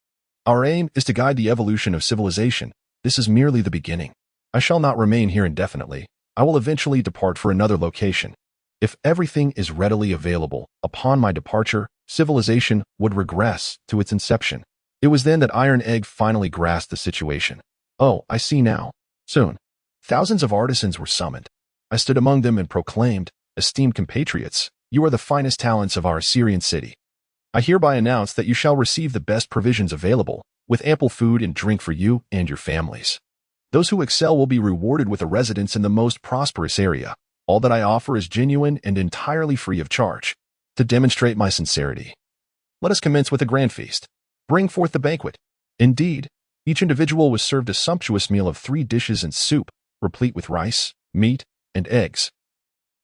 Our aim is to guide the evolution of civilization. This is merely the beginning. I shall not remain here indefinitely. I will eventually depart for another location. If everything is readily available, upon my departure, civilization would regress to its inception." It was then that Iron Egg finally grasped the situation. "Oh, I see now." Soon, thousands of artisans were summoned. I stood among them and proclaimed, "Esteemed compatriots, you are the finest talents of our Assyrian city. I hereby announce that you shall receive the best provisions available, with ample food and drink for you and your families. Those who excel will be rewarded with a residence in the most prosperous area. All that I offer is genuine and entirely free of charge. To demonstrate my sincerity, let us commence with a grand feast. Bring forth the banquet." Indeed, each individual was served a sumptuous meal of 3 dishes and soup, replete with rice, meat, and eggs,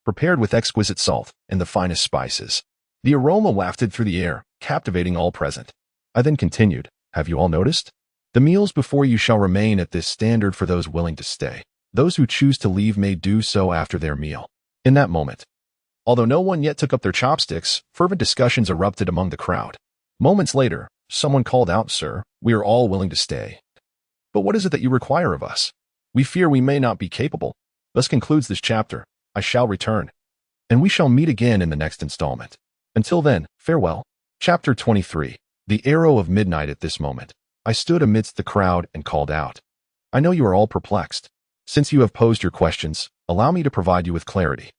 prepared with exquisite salt and the finest spices. The aroma wafted through the air, captivating all present. I then continued, "Have you all noticed? The meals before you shall remain at this standard for those willing to stay. Those who choose to leave may do so after their meal." In that moment, although no one yet took up their chopsticks, fervent discussions erupted among the crowd. Moments later, someone called out, "Sir, we are all willing to stay. But what is it that you require of us? We fear we may not be capable." Thus concludes this chapter. I shall return, and we shall meet again in the next installment. Until then, farewell. Chapter 23. The Arrow of Midnight. At this moment, I stood amidst the crowd and called out. I know you are all perplexed. Since you have posed your questions, allow me to provide you with clarity.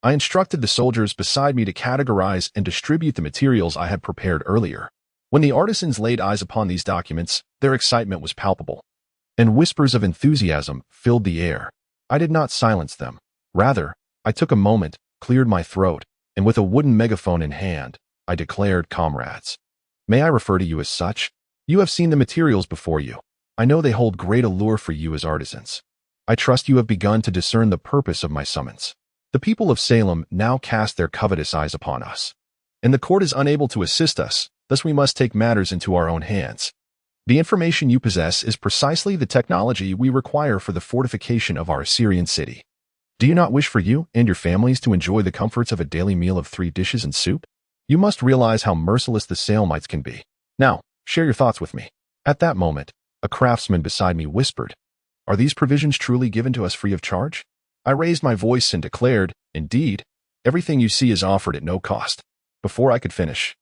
I instructed the soldiers beside me to categorize and distribute the materials I had prepared earlier. When the artisans laid eyes upon these documents, their excitement was palpable, and whispers of enthusiasm filled the air. I did not silence them. Rather, I took a moment, cleared my throat, and with a wooden megaphone in hand, I declared, "Comrades, may I refer to you as such? You have seen the materials before you. I know they hold great allure for you as artisans. I trust you have begun to discern the purpose of my summons. The people of Salem now cast their covetous eyes upon us, and the court is unable to assist us, thus we must take matters into our own hands. The information you possess is precisely the technology we require for the fortification of our Assyrian city. Do you not wish for you and your families to enjoy the comforts of a daily meal of 3 dishes and soup? You must realize how merciless the Salemites can be. Now, share your thoughts with me." At that moment, a craftsman beside me whispered, "Are these provisions truly given to us free of charge?" I raised my voice and declared, "Indeed, everything you see is offered at no cost." Before I could finish,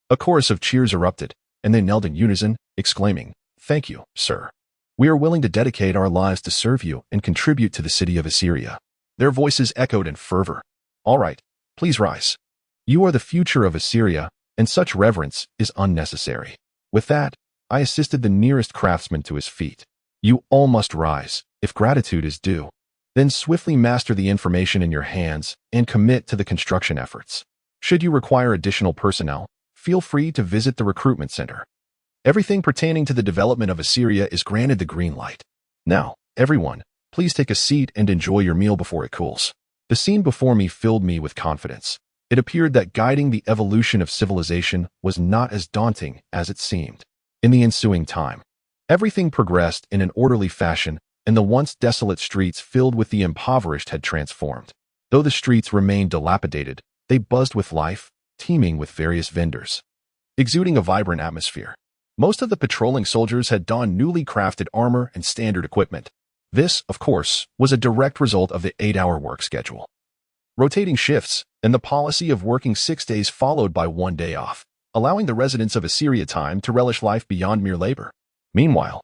a chorus of cheers erupted, and they knelt in unison, exclaiming, "Thank you, sir. We are willing to dedicate our lives to serve you and contribute to the city of Assyria." Their voices echoed in fervor. "All right, please rise. You are the future of Assyria, and such reverence is unnecessary." With that, I assisted the nearest craftsman to his feet. "You all must rise, if gratitude is due. Then swiftly master the information in your hands and commit to the construction efforts. Should you require additional personnel, feel free to visit the recruitment center. Everything pertaining to the development of Assyria is granted the green light. Now, everyone, please take a seat and enjoy your meal before it cools." The scene before me filled me with confidence. It appeared that guiding the evolution of civilization was not as daunting as it seemed. In the ensuing time, everything progressed in an orderly fashion, and the once desolate streets filled with the impoverished had transformed. Though the streets remained dilapidated, they buzzed with life, teeming with various vendors, exuding a vibrant atmosphere. Most of the patrolling soldiers had donned newly crafted armor and standard equipment. This, of course, was a direct result of the 8-hour work schedule, rotating shifts, and the policy of working 6 days followed by 1 day off, allowing the residents of Assyria time to relish life beyond mere labor. Meanwhile,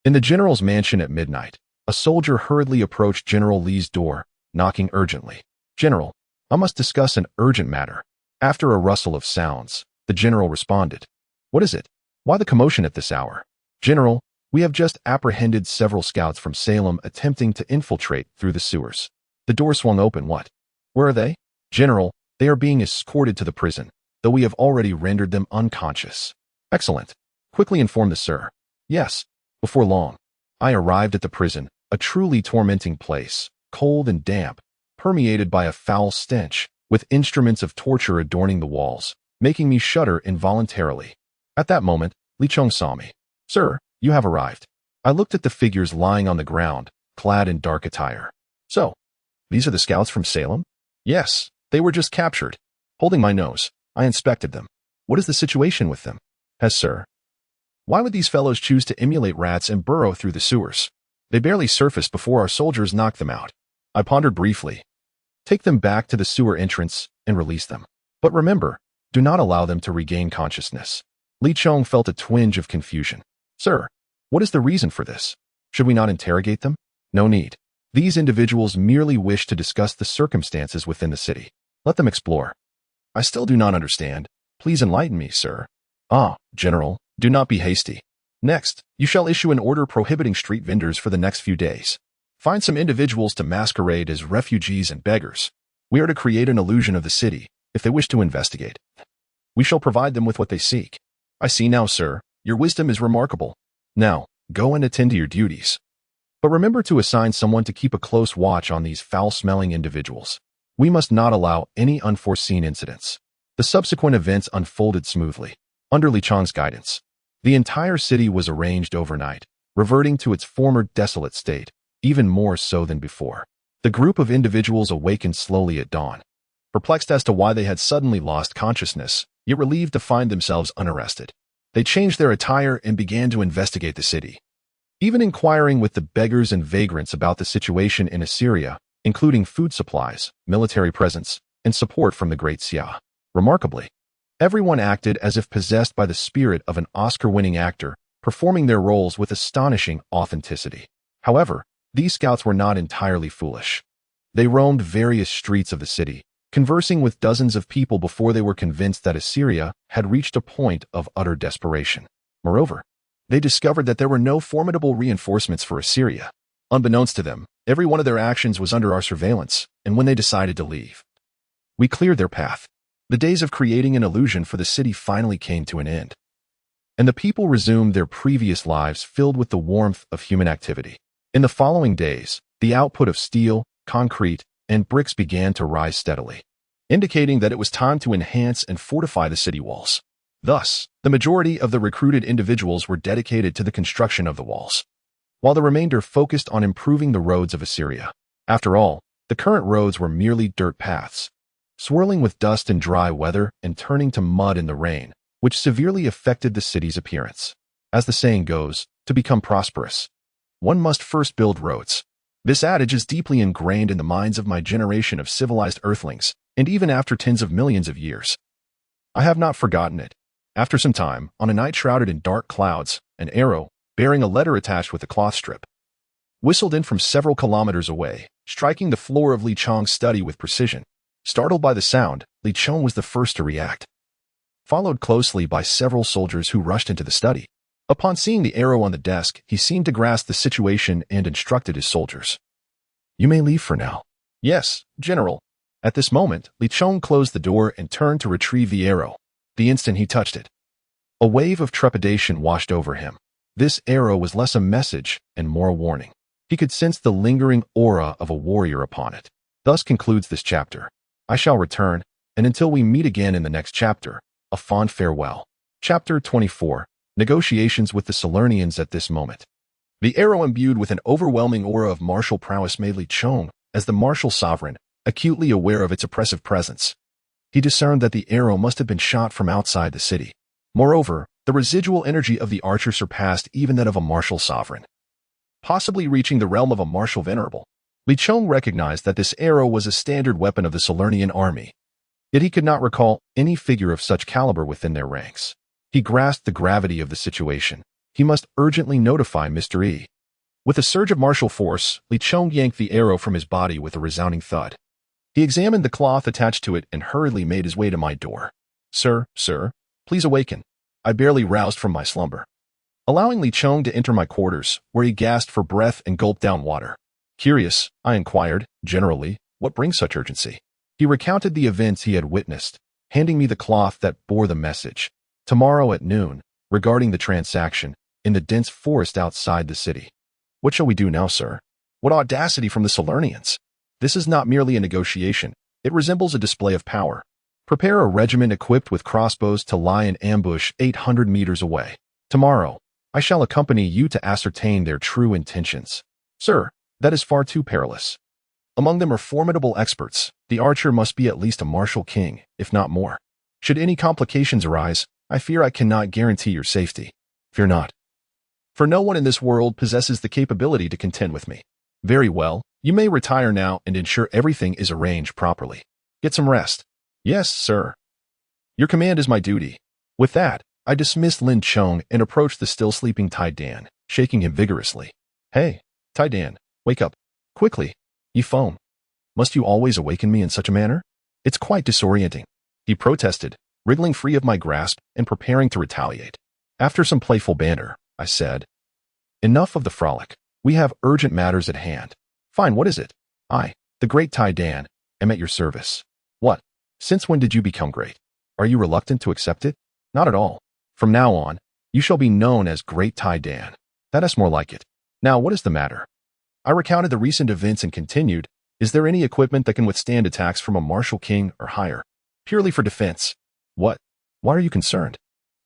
in the general's mansion at midnight, a soldier hurriedly approached General Lee's door, knocking urgently. "General, I must discuss an urgent matter." After a rustle of sounds, the general responded, "What is it? Why the commotion at this hour?" "General, we have just apprehended several scouts from Salem attempting to infiltrate through the sewers." The door swung open. "What? Where are they?" "General, they are being escorted to the prison, though we have already rendered them unconscious." "Excellent. Quickly inform the sir." "Yes." Before long, I arrived at the prison, a truly tormenting place, cold and damp, permeated by a foul stench, with instruments of torture adorning the walls, making me shudder involuntarily. At that moment, Li Chong saw me. "Sir, you have arrived." I looked at the figures lying on the ground, clad in dark attire. "So, these are the scouts from Salem?" "Yes, they were just captured." Holding my nose, I inspected them. "What is the situation with them?" Sir. "Why would these fellows choose to emulate rats and burrow through the sewers? They barely surfaced before our soldiers knocked them out." I pondered briefly. "Take them back to the sewer entrance and release them. But remember, do not allow them to regain consciousness." Li Chong felt a twinge of confusion. "Sir, what is the reason for this? Should we not interrogate them?" "No need. These individuals merely wish to discuss the circumstances within the city. Let them explore." "I still do not understand. Please enlighten me, sir." "Ah, General, do not be hasty. Next, you shall issue an order prohibiting street vendors for the next few days. Find some individuals to masquerade as refugees and beggars. We are to create an illusion of the city, if they wish to investigate. We shall provide them with what they seek." "I see now, sir. Your wisdom is remarkable. Now, go and attend to your duties. But remember to assign someone to keep a close watch on these foul-smelling individuals. We must not allow any unforeseen incidents." The subsequent events unfolded smoothly, under Li Chong's guidance. The entire city was arranged overnight, reverting to its former desolate state, even more so than before. The group of individuals awakened slowly at dawn. Perplexed as to why they had suddenly lost consciousness, yet relieved to find themselves unarrested. They changed their attire and began to investigate the city, even inquiring with the beggars and vagrants about the situation in Assyria, including food supplies, military presence, and support from the Great Xia. Remarkably, everyone acted as if possessed by the spirit of an Oscar-winning actor, performing their roles with astonishing authenticity. However, these scouts were not entirely foolish. They roamed various streets of the city, conversing with dozens of people before they were convinced that Assyria had reached a point of utter desperation. Moreover, they discovered that there were no formidable reinforcements for Assyria. Unbeknownst to them, every one of their actions was under our surveillance, and when they decided to leave, we cleared their path. The days of creating an illusion for the city finally came to an end, and the people resumed their previous lives filled with the warmth of human activity. In the following days, the output of steel, concrete, and bricks began to rise steadily, indicating that it was time to enhance and fortify the city walls. Thus, the majority of the recruited individuals were dedicated to the construction of the walls, while the remainder focused on improving the roads of Assyria. After all, the current roads were merely dirt paths, swirling with dust in dry weather and turning to mud in the rain, which severely affected the city's appearance. As the saying goes, to become prosperous, one must first build roads. This adage is deeply ingrained in the minds of my generation of civilized earthlings, and even after tens of millions of years, I have not forgotten it. After some time, on a night shrouded in dark clouds, an arrow, bearing a letter attached with a cloth strip, whistled in from several kilometers away, striking the floor of Li Chong's study with precision. Startled by the sound, Li Chong was the first to react, followed closely by several soldiers who rushed into the study. Upon seeing the arrow on the desk, he seemed to grasp the situation and instructed his soldiers. "You may leave for now." "Yes, General." At this moment, Li Chong closed the door and turned to retrieve the arrow. The instant he touched it, a wave of trepidation washed over him. This arrow was less a message and more a warning. He could sense the lingering aura of a warrior upon it. Thus concludes this chapter. I shall return, and until we meet again in the next chapter, a fond farewell. Chapter 24. Negotiations with the Salernians at this moment. The arrow imbued with an overwhelming aura of martial prowess made Li Chong, as the martial sovereign, acutely aware of its oppressive presence. He discerned that the arrow must have been shot from outside the city. Moreover, the residual energy of the archer surpassed even that of a martial sovereign, possibly reaching the realm of a martial venerable. Li Chong recognized that this arrow was a standard weapon of the Salernian army, yet he could not recall any figure of such caliber within their ranks. He grasped the gravity of the situation. He must urgently notify Mr. E. With a surge of martial force, Li Chong yanked the arrow from his body with a resounding thud. He examined the cloth attached to it and hurriedly made his way to my door. Sir, please awaken." I barely roused from my slumber, allowing Li Chong to enter my quarters, where he gasped for breath and gulped down water. Curious, I inquired, "Generally, what brings such urgency?" He recounted the events he had witnessed, handing me the cloth that bore the message, "Tomorrow at noon, regarding the transaction, in the dense forest outside the city." "What shall we do now, sir?" "What audacity from the Salernians! This is not merely a negotiation, it resembles a display of power. Prepare a regiment equipped with crossbows to lie in ambush 800 meters away. Tomorrow, I shall accompany you to ascertain their true intentions." "Sir, that is far too perilous. Among them are formidable experts. The archer must be at least a martial king, if not more. Should any complications arise, I fear I cannot guarantee your safety." "Fear not, for no one in this world possesses the capability to contend with me." "Very well, you may retire now and ensure everything is arranged properly. Get some rest." "Yes, sir. Your command is my duty." With that, I dismissed Lin Chong and approached the still sleeping Tai Dan, shaking him vigorously. "Hey, Tai Dan, wake up. Quickly. You foam. Must you always awaken me in such a manner? It's quite disorienting." He protested, wriggling free of my grasp and preparing to retaliate. After some playful banter, I said, "Enough of the frolic. We have urgent matters at hand." "Fine, what is it?" "I, the great Tai Dan, am at your service." "What? Since when did you become great? Are you reluctant to accept it?" "Not at all. From now on, you shall be known as Great Tai Dan." "That is more like it. Now, what is the matter?" I recounted the recent events and continued, "Is there any equipment that can withstand attacks from a martial king or higher? Purely for defense." "What? Why are you concerned?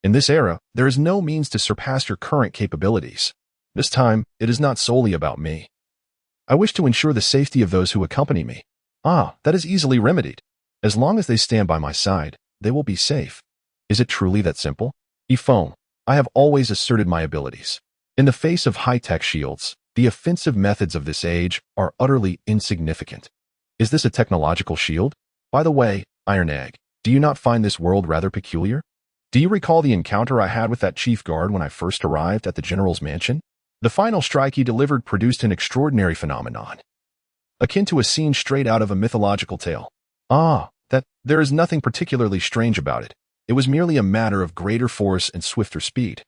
In this era, there is no means to surpass your current capabilities. This time, it is not solely about me. I wish to ensure the safety of those who accompany me." "Ah, that is easily remedied. As long as they stand by my side, they will be safe." Is it truly that simple? Ifone, I have always asserted my abilities. In the face of high-tech shields, the offensive methods of this age are utterly insignificant. Is this a technological shield? By the way, Iron Egg, do you not find this world rather peculiar? Do you recall the encounter I had with that chief guard when I first arrived at the general's mansion? The final strike he delivered produced an extraordinary phenomenon, akin to a scene straight out of a mythological tale. That there is nothing particularly strange about it. It was merely a matter of greater force and swifter speed,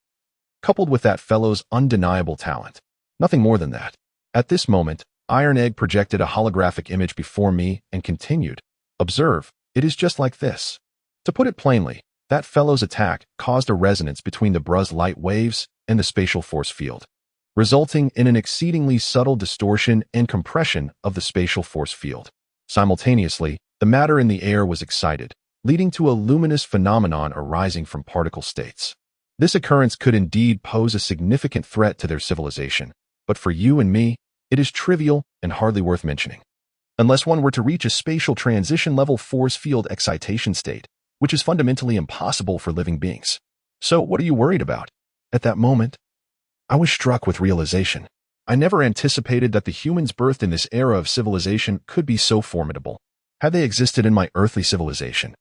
coupled with that fellow's undeniable talent. Nothing more than that. At this moment, Iron Egg projected a holographic image before me and continued, "Observe, it is just like this." To put it plainly, that fellow's attack caused a resonance between the Bruz light waves and the spatial force field, resulting in an exceedingly subtle distortion and compression of the spatial force field. Simultaneously, the matter in the air was excited, leading to a luminous phenomenon arising from particle states. This occurrence could indeed pose a significant threat to their civilization, but for you and me, it is trivial and hardly worth mentioning. Unless one were to reach a spatial transition level force field excitation state, which is fundamentally impossible for living beings. So what are you worried about? At that moment, I was struck with realization. I never anticipated that the humans birthed in this era of civilization could be so formidable. Had they existed in my earthly civilization,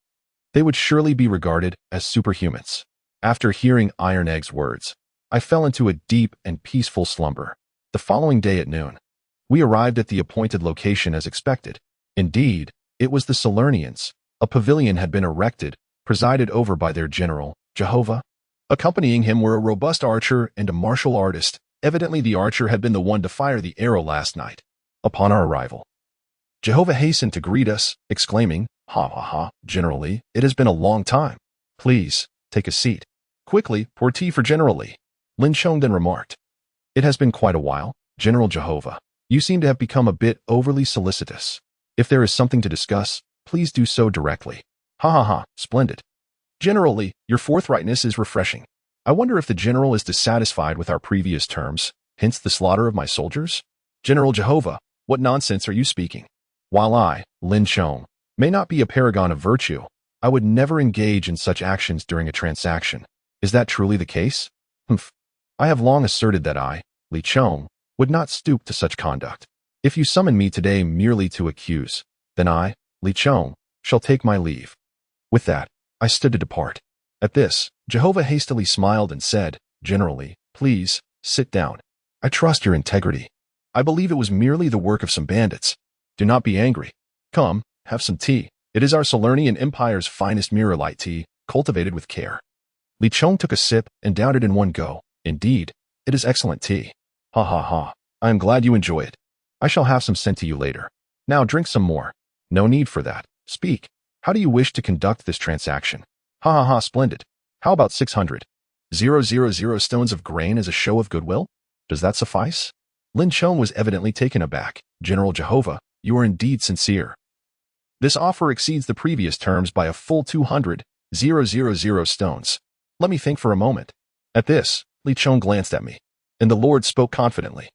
they would surely be regarded as superhumans. After hearing Iron Egg's words, I fell into a deep and peaceful slumber. The following day at noon, we arrived at the appointed location as expected. Indeed, it was the Salernians. A pavilion had been erected, presided over by their general, Jehovah. Accompanying him were a robust archer and a martial artist. Evidently the archer had been the one to fire the arrow last night. Upon our arrival, Jehovah hastened to greet us, exclaiming, "Ha ha ha, Generally, it has been a long time. Please, take a seat. Quickly, pour tea for General Lee." Lin Chong then remarked, "It has been quite a while, General Jehovah. You seem to have become a bit overly solicitous. If there is something to discuss, please do so directly." "Ha ha ha, splendid. General Lee, your forthrightness is refreshing. I wonder if the general is dissatisfied with our previous terms, hence the slaughter of my soldiers? General Jehovah, what nonsense are you speaking? While I, Lin Chong, may not be a paragon of virtue, I would never engage in such actions during a transaction. Is that truly the case? Humph. I have long asserted that I, Li Chong, would not stoop to such conduct. If you summon me today merely to accuse, then I, Li Chong, shall take my leave." With that, I stood to depart. At this, Jehovah hastily smiled and said, "Generally, please, sit down. I trust your integrity. I believe it was merely the work of some bandits. Do not be angry. Come, have some tea. It is our Salernian Empire's finest mirror light tea, cultivated with care." Li Chong took a sip and downed it in one go. "Indeed, it is excellent tea. Ha ha ha. I am glad you enjoy it. I shall have some sent to you later. Now drink some more." "No need for that. Speak. How do you wish to conduct this transaction?" "Ha ha ha, splendid. How about 600,000 stones of grain as a show of goodwill? Does that suffice?" Lin Chong was evidently taken aback. "General Jehovah, you are indeed sincere. This offer exceeds the previous terms by a full 200,000 stones. Let me think for a moment." At this, Li Chong glanced at me, and the Lord spoke confidently.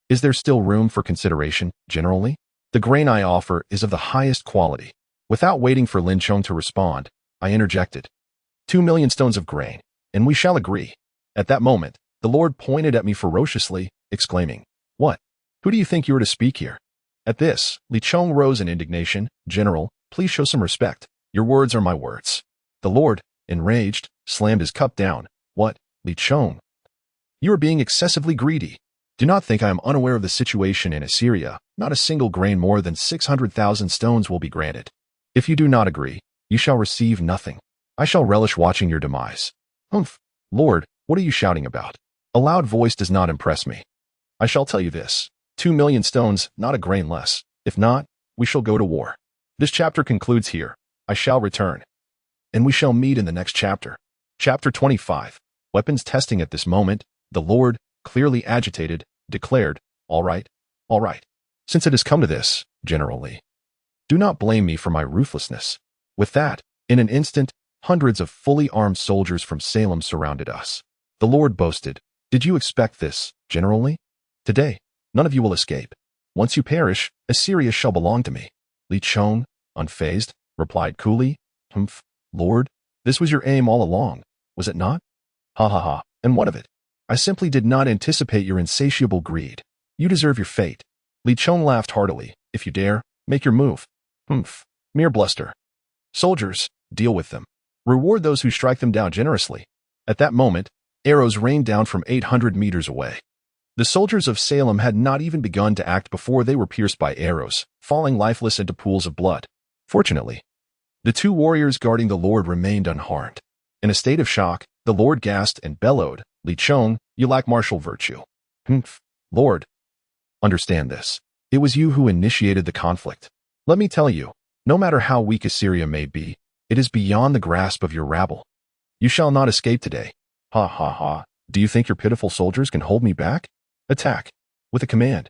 "Is there still room for consideration, generally? The grain I offer is of the highest quality." Without waiting for Lin Chong to respond, I interjected, 2,000,000 stones of grain, and we shall agree." At that moment, the Lord pointed at me ferociously, exclaiming, "What? Who do you think you are to speak here?" At this, Li Chong rose in indignation. "General, please show some respect. Your words are my words." The Lord, enraged, slammed his cup down. "What, Li Chong? You are being excessively greedy. Do not think I am unaware of the situation in Assyria. Not a single grain more than 600,000 stones will be granted. If you do not agree, you shall receive nothing. I shall relish watching your demise." "Humph, Lord, what are you shouting about? A loud voice does not impress me. I shall tell you this. 2,000,000 stones, not a grain less. If not, we shall go to war. This chapter concludes here. I shall return, and we shall meet in the next chapter." Chapter 25. Weapons testing. At this moment, the Lord, clearly agitated, declared, all right. Since it has come to this, generally, do not blame me for my ruthlessness." With that, in an instant, hundreds of fully armed soldiers from Salem surrounded us. The Lord boasted, "Did you expect this, generally? Today, none of you will escape. Once you perish, Assyria shall belong to me." Li Chong, unfazed, replied coolly, "Humph, Lord, This was your aim all along, was it not? Ha ha ha, and what of it? I simply did not anticipate your insatiable greed. You deserve your fate. Li Chong laughed heartily. If you dare, make your move. Humph, mere bluster. Soldiers, deal with them. Reward those who strike them down generously. At that moment, arrows rained down from 800 meters away. The soldiers of Salem had not even begun to act before they were pierced by arrows, falling lifeless into pools of blood. Fortunately, the two warriors guarding the Lord remained unharmed. In a state of shock, the Lord gasped and bellowed, Li Chong, you lack martial virtue. Humph, Lord. Understand this. It was you who initiated the conflict. Let me tell you, no matter how weak Assyria may be, it is beyond the grasp of your rabble. You shall not escape today. Ha ha ha. Do you think your pitiful soldiers can hold me back? Attack. With a command.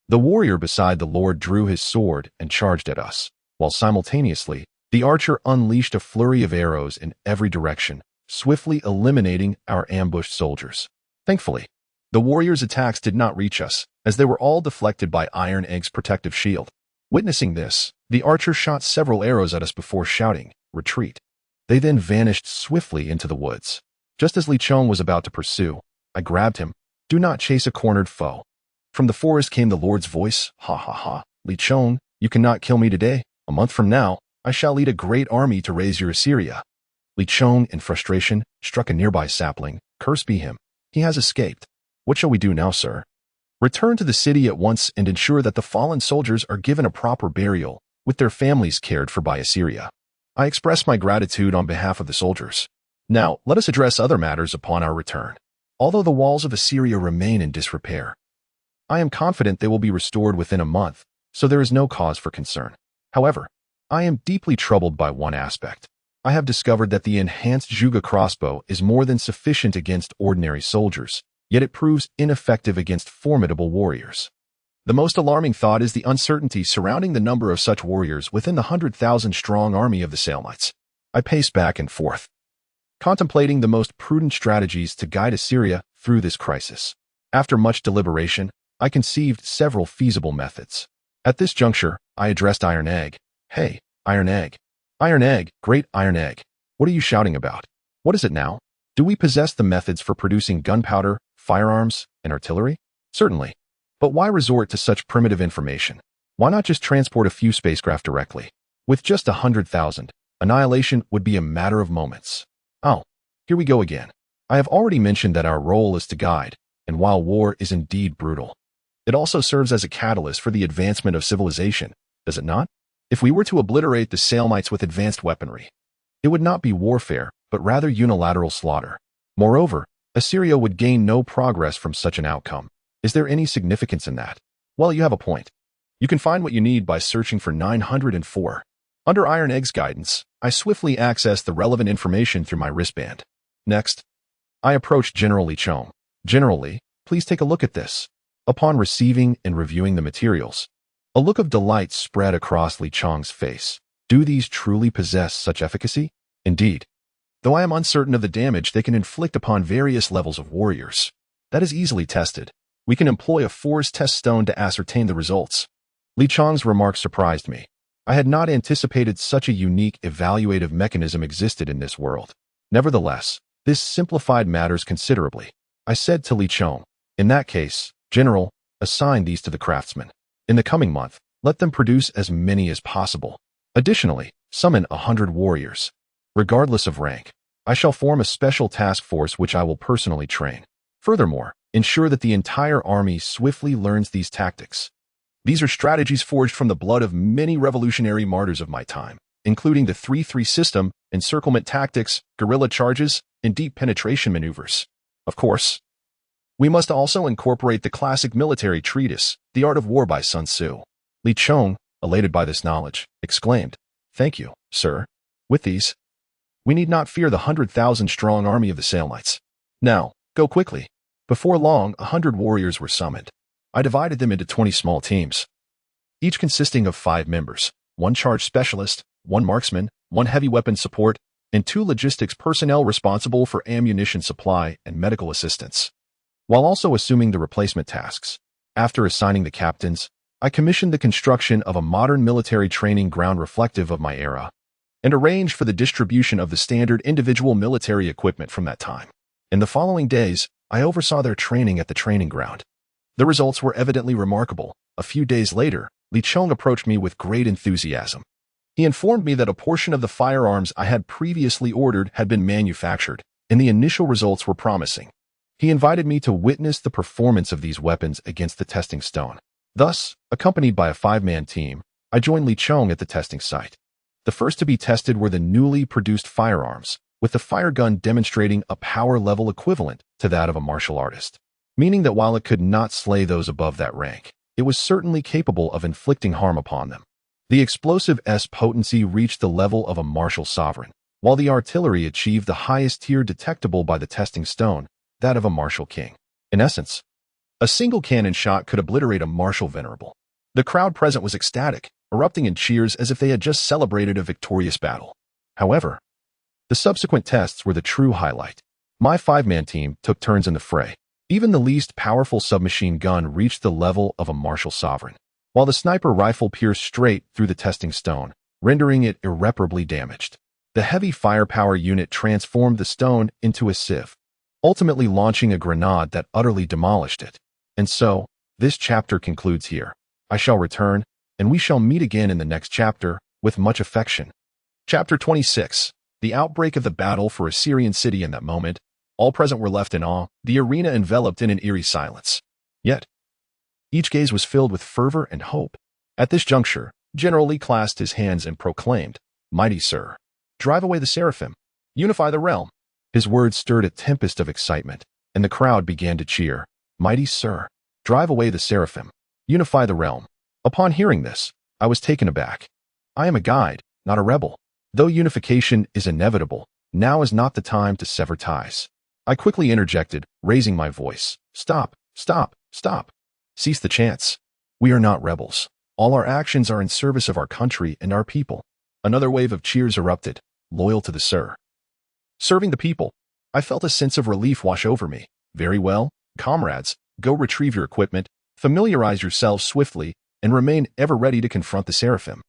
The warrior beside the Lord drew his sword and charged at us, while simultaneously, the archer unleashed a flurry of arrows in every direction, swiftly eliminating our ambushed soldiers. Thankfully, the warriors' attacks did not reach us, as they were all deflected by Iron Egg's protective shield. Witnessing this, the archer shot several arrows at us before shouting, retreat. They then vanished swiftly into the woods. Just as Li Chong was about to pursue, I grabbed him. Do not chase a cornered foe. From the forest came the Lord's voice, ha ha ha. Li Chong, you cannot kill me today. A month from now, I shall lead a great army to raise your Assyria. Li Chong, in frustration, struck a nearby sapling. Curse be him. He has escaped. What shall we do now, sir? Return to the city at once and ensure that the fallen soldiers are given a proper burial, with their families cared for by Assyria. I express my gratitude on behalf of the soldiers. Now, let us address other matters upon our return. Although the walls of Assyria remain in disrepair, I am confident they will be restored within a month, so there is no cause for concern. However, I am deeply troubled by one aspect. I have discovered that the enhanced Juga crossbow is more than sufficient against ordinary soldiers, yet it proves ineffective against formidable warriors. The most alarming thought is the uncertainty surrounding the number of such warriors within the 100,000-strong army of the Salemites. I pace back and forth, contemplating the most prudent strategies to guide Assyria through this crisis. After much deliberation, I conceived several feasible methods. At this juncture, I addressed Iron Egg. Hey, Iron Egg. Iron Egg, great Iron Egg. What are you shouting about? What is it now? Do we possess the methods for producing gunpowder, firearms, and artillery? Certainly. But why resort to such primitive information? Why not just transport a few spacecraft directly? With just 100,000, annihilation would be a matter of moments. Oh, here we go again. I have already mentioned that our role is to guide, and while war is indeed brutal, it also serves as a catalyst for the advancement of civilization, does it not? If we were to obliterate the Salemites with advanced weaponry, it would not be warfare, but rather unilateral slaughter. Moreover, Assyria would gain no progress from such an outcome. Is there any significance in that? Well, you have a point. You can find what you need by searching for 904. Under Iron Egg's guidance, I swiftly accessed the relevant information through my wristband. Next, I approached General Li Chong. General Li, please take a look at this. Upon receiving and reviewing the materials, a look of delight spread across Li Chong's face. Do these truly possess such efficacy? Indeed. Though I am uncertain of the damage they can inflict upon various levels of warriors, that is easily tested. We can employ a force test stone to ascertain the results. Li Chong's remarks surprised me. I had not anticipated such a unique evaluative mechanism existed in this world. Nevertheless, this simplified matters considerably. I said to Li Chong, in that case, General, assign these to the craftsmen. In the coming month, let them produce as many as possible. Additionally, summon 100 warriors. Regardless of rank, I shall form a special task force which I will personally train. Furthermore, ensure that the entire army swiftly learns these tactics. These are strategies forged from the blood of many revolutionary martyrs of my time, including the 3-3 system, encirclement tactics, guerrilla charges, and deep penetration maneuvers. Of course, we must also incorporate the classic military treatise, The Art of War by Sun Tzu. Li Chong, elated by this knowledge, exclaimed, "Thank you, sir. With these, we need not fear the 100,000-strong army of the Salemites. Now, go quickly." Before long, 100 warriors were summoned. I divided them into 20 small teams, each consisting of 5 members, 1 charge specialist, 1 marksman, 1 heavy weapon support, and 2 logistics personnel responsible for ammunition supply and medical assistance, while also assuming the replacement tasks. After assigning the captains, I commissioned the construction of a modern military training ground reflective of my era. and arranged for the distribution of the standard individual military equipment from that time. In the following days, I oversaw their training at the training ground. The results were evidently remarkable. A few days later, Li Chong approached me with great enthusiasm. He informed me that a portion of the firearms I had previously ordered had been manufactured, and the initial results were promising. He invited me to witness the performance of these weapons against the testing stone. Thus, accompanied by a 5-man team, I joined Li Chong at the testing site. The first to be tested were the newly produced firearms, with the fire gun demonstrating a power level equivalent to that of a martial artist, meaning that while it could not slay those above that rank, it was certainly capable of inflicting harm upon them. The explosive's potency reached the level of a martial sovereign, while the artillery achieved the highest tier detectable by the testing stone, that of a martial king. In essence, a single cannon shot could obliterate a martial venerable. The crowd present was ecstatic, erupting in cheers as if they had just celebrated a victorious battle. However, the subsequent tests were the true highlight. My 5-man team took turns in the fray. Even the least powerful submachine gun reached the level of a martial sovereign, while the sniper rifle pierced straight through the testing stone, rendering it irreparably damaged. The heavy firepower unit transformed the stone into a sieve, ultimately launching a grenade that utterly demolished it. And so, this chapter concludes here. I shall return, and we shall meet again in the next chapter, with much affection. Chapter 26. The outbreak of the battle for Assyrian city. In that moment, all present were left in awe, the arena enveloped in an eerie silence. Yet, each gaze was filled with fervor and hope. At this juncture, General Li clasped his hands and proclaimed, "Mighty sir, drive away the seraphim. Unify the realm." His words stirred a tempest of excitement, and the crowd began to cheer. "Mighty sir, drive away the seraphim. Unify the realm." Upon hearing this, I was taken aback. I am a guide, not a rebel. Though unification is inevitable, now is not the time to sever ties. I quickly interjected, raising my voice. "Stop, stop, stop. Cease the chants. We are not rebels. All our actions are in service of our country and our people." Another wave of cheers erupted, loyal to the sir. Serving the people. I felt a sense of relief wash over me. Very well, comrades, go retrieve your equipment, familiarize yourselves swiftly, and remain ever ready to confront the seraphim.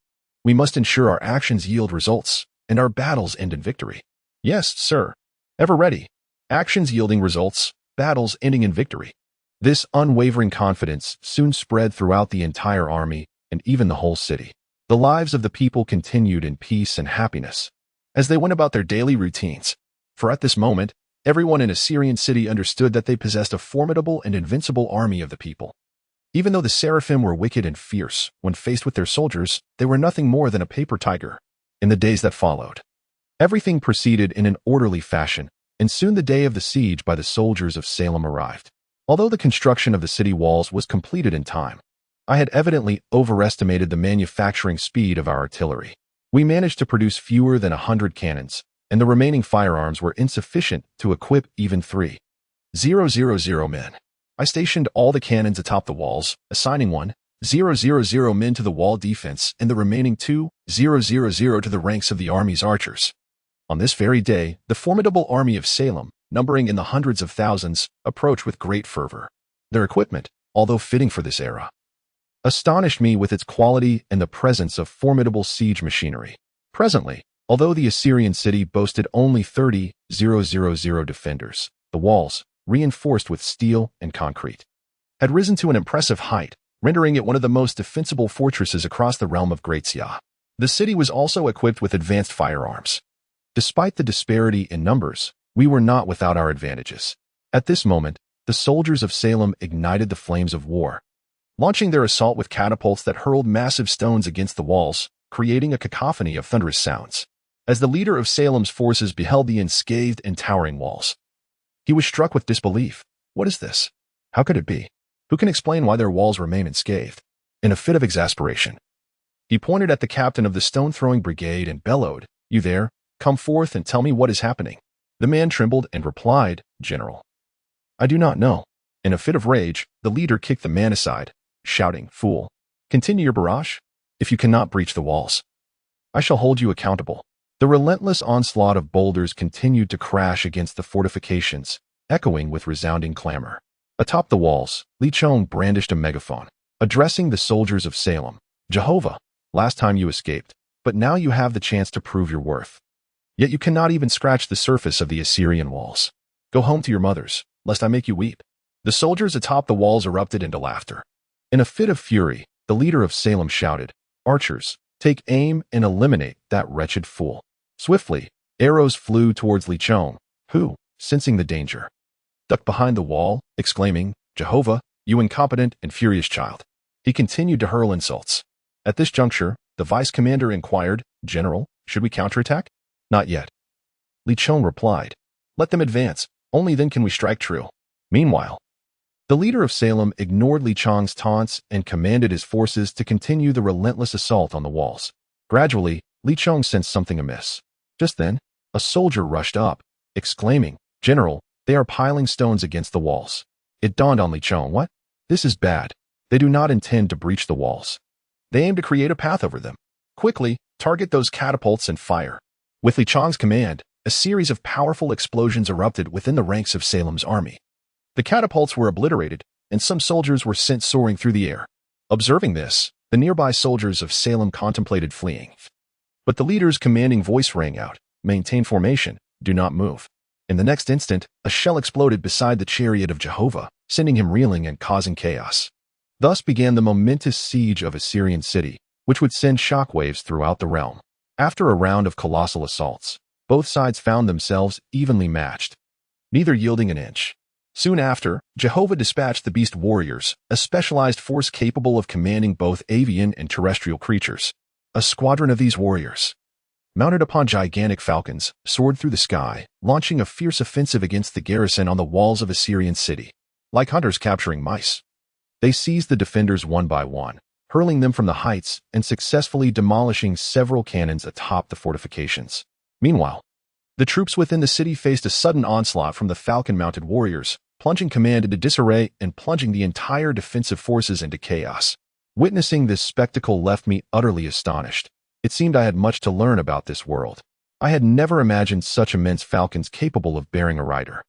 We must ensure our actions yield results, and our battles end in victory. Yes, sir. Ever ready. Actions yielding results, battles ending in victory. This unwavering confidence soon spread throughout the entire army and even the whole city. The lives of the people continued in peace and happiness as they went about their daily routines. For at this moment, everyone in Assyrian city understood that they possessed a formidable and invincible army of the people. Even though the seraphim were wicked and fierce, when faced with their soldiers, they were nothing more than a paper tiger. In the days that followed, everything proceeded in an orderly fashion, and soon the day of the siege by the soldiers of Salem arrived. Although the construction of the city walls was completed in time, I had evidently overestimated the manufacturing speed of our artillery. We managed to produce fewer than 100 cannons, and the remaining firearms were insufficient to equip even 3,000 men. I stationed all the cannons atop the walls, assigning 1,000 men to the wall defense and the remaining 2,000 to the ranks of the army's archers. On this very day, the formidable army of Salem, numbering in the hundreds of thousands, approached with great fervor. Their equipment, although fitting for this era, astonished me with its quality and the presence of formidable siege machinery. Presently, although the Assyrian city boasted only 30,000 defenders, the walls, reinforced with steel and concrete, had risen to an impressive height, rendering it one of the most defensible fortresses across the realm of Great Xia. The city was also equipped with advanced firearms. Despite the disparity in numbers, we were not without our advantages. At this moment, the soldiers of Salem ignited the flames of war, launching their assault with catapults that hurled massive stones against the walls, creating a cacophony of thunderous sounds. As the leader of Salem's forces beheld the unscathed and towering walls, he was struck with disbelief. What is this? How could it be? Who can explain why their walls remain unscathed? In a fit of exasperation, he pointed at the captain of the stone-throwing brigade and bellowed, "You there? Come forth and tell me what is happening." The man trembled and replied, "General, I do not know." In a fit of rage, the leader kicked the man aside, shouting, "Fool, continue your barrage. If you cannot breach the walls, I shall hold you accountable." The relentless onslaught of boulders continued to crash against the fortifications, echoing with resounding clamor. Atop the walls, Li Chong brandished a megaphone, addressing the soldiers of Salem. "Jehovah, last time you escaped, but now you have the chance to prove your worth. Yet you cannot even scratch the surface of the Assyrian walls. Go home to your mothers, lest I make you weep." The soldiers atop the walls erupted into laughter. In a fit of fury, the leader of Salem shouted, "Archers, take aim and eliminate that wretched fool." Swiftly, arrows flew towards Li Chong, who, sensing the danger, ducked behind the wall, exclaiming, "Jehovah, you incompetent and furious child." He continued to hurl insults. At this juncture, the vice commander inquired, "General, should we counterattack?" "Not yet." Li Chong replied, "Let them advance, only then can we strike true." Meanwhile, the leader of Salem ignored Li Chong's taunts and commanded his forces to continue the relentless assault on the walls. Gradually, Li Chong sensed something amiss. Just then, a soldier rushed up, exclaiming, "General, they are piling stones against the walls." It dawned on Li Chong, "What? This is bad. They do not intend to breach the walls. They aim to create a path over them. Quickly, target those catapults and fire." With Li Chong's command, a series of powerful explosions erupted within the ranks of Salem's army. The catapults were obliterated, and some soldiers were sent soaring through the air. Observing this, the nearby soldiers of Salem contemplated fleeing. But the leader's commanding voice rang out, "Maintain formation, do not move." In the next instant, a shell exploded beside the chariot of Jehovah, sending him reeling and causing chaos. Thus began the momentous siege of Assyrian city, which would send shockwaves throughout the realm. After a round of colossal assaults, both sides found themselves evenly matched, neither yielding an inch. Soon after, Jehovah dispatched the Beast Warriors, a specialized force capable of commanding both avian and terrestrial creatures. A squadron of these warriors, mounted upon gigantic falcons, soared through the sky, launching a fierce offensive against the garrison on the walls of Assyrian city. Like hunters capturing mice, they seized the defenders one by one, hurling them from the heights and successfully demolishing several cannons atop the fortifications. Meanwhile, the troops within the city faced a sudden onslaught from the falcon-mounted warriors, plunging command into disarray and plunging the entire defensive forces into chaos. Witnessing this spectacle left me utterly astonished. It seemed I had much to learn about this world. I had never imagined such immense falcons capable of bearing a rider.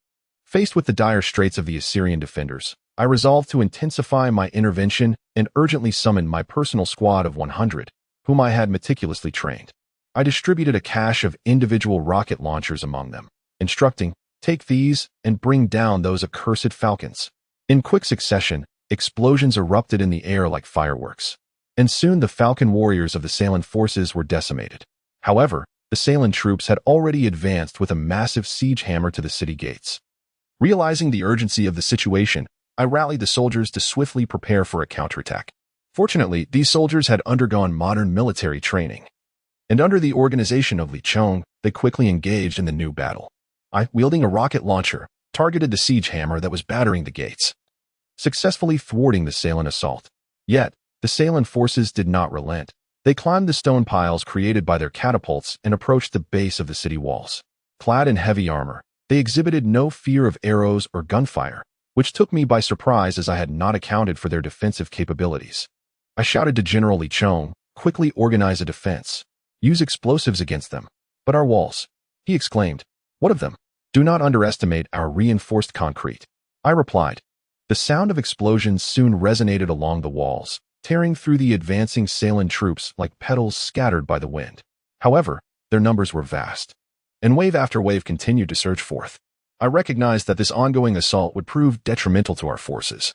Faced with the dire straits of the Assyrian defenders, I resolved to intensify my intervention and urgently summoned my personal squad of 100, whom I had meticulously trained. I distributed a cache of individual rocket launchers among them, instructing, "Take these and bring down those accursed falcons." In quick succession, explosions erupted in the air like fireworks, and soon the falcon warriors of the Salem forces were decimated. However, the Salem troops had already advanced with a massive siege hammer to the city gates. Realizing the urgency of the situation, I rallied the soldiers to swiftly prepare for a counterattack. Fortunately, these soldiers had undergone modern military training, and under the organization of Li Chong, they quickly engaged in the new battle. I, wielding a rocket launcher, targeted the siege hammer that was battering the gates, successfully thwarting the Salem assault. Yet, the Salem forces did not relent. They climbed the stone piles created by their catapults and approached the base of the city walls. Clad in heavy armor, they exhibited no fear of arrows or gunfire, which took me by surprise as I had not accounted for their defensive capabilities. I shouted to General Li Chong, "Quickly organize a defense. Use explosives against them." "But our walls," he exclaimed. "What of them?" "Do not underestimate our reinforced concrete," I replied. The sound of explosions soon resonated along the walls, tearing through the advancing Salem troops like petals scattered by the wind. However, their numbers were vast, and wave after wave continued to surge forth. I recognized that this ongoing assault would prove detrimental to our forces,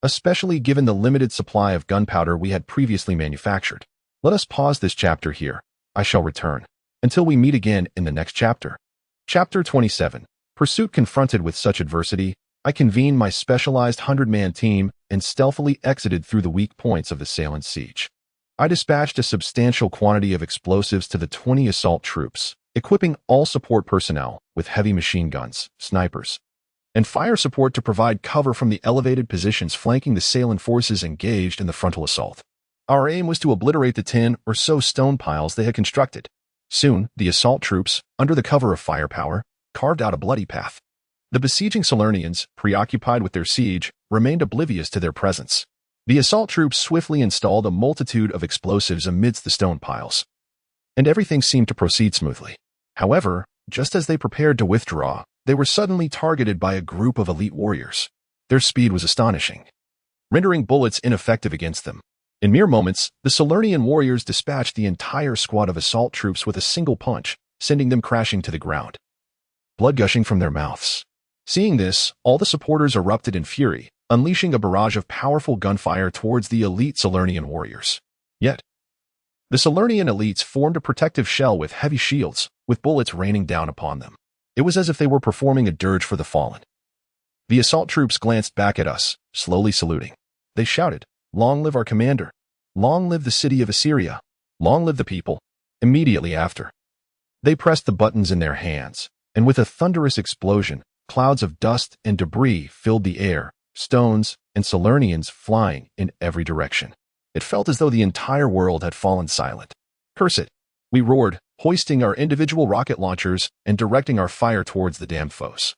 especially given the limited supply of gunpowder we had previously manufactured. Let us pause this chapter here. I shall return, until we meet again in the next chapter. Chapter 27. Pursuit. Confronted with such adversity, I convened my specialized 100-man team and stealthily exited through the weak points of the Salem siege. I dispatched a substantial quantity of explosives to the 20 assault troops, equipping all support personnel with heavy machine guns, snipers, and fire support to provide cover from the elevated positions flanking the Salem forces engaged in the frontal assault. Our aim was to obliterate the 10 or so stone piles they had constructed. Soon, the assault troops, under the cover of firepower, carved out a bloody path. The besieging Salernians, preoccupied with their siege, remained oblivious to their presence. The assault troops swiftly installed a multitude of explosives amidst the stone piles, and everything seemed to proceed smoothly. However, just as they prepared to withdraw, they were suddenly targeted by a group of elite warriors. Their speed was astonishing, rendering bullets ineffective against them. In mere moments, the Salernian warriors dispatched the entire squad of assault troops with a single punch, sending them crashing to the ground, blood gushing from their mouths. Seeing this, all the supporters erupted in fury, unleashing a barrage of powerful gunfire towards the elite Salernian warriors. Yet, the Salernian elites formed a protective shell with heavy shields, with bullets raining down upon them. It was as if they were performing a dirge for the fallen. The assault troops glanced back at us, slowly saluting. They shouted, "Long live our commander! Long live the city of Assyria! Long live the people!" Immediately after, they pressed the buttons in their hands, and with a thunderous explosion, clouds of dust and debris filled the air, stones and Salernians flying in every direction. It felt as though the entire world had fallen silent. "Curse it!" we roared, hoisting our individual rocket launchers and directing our fire towards the damned foes.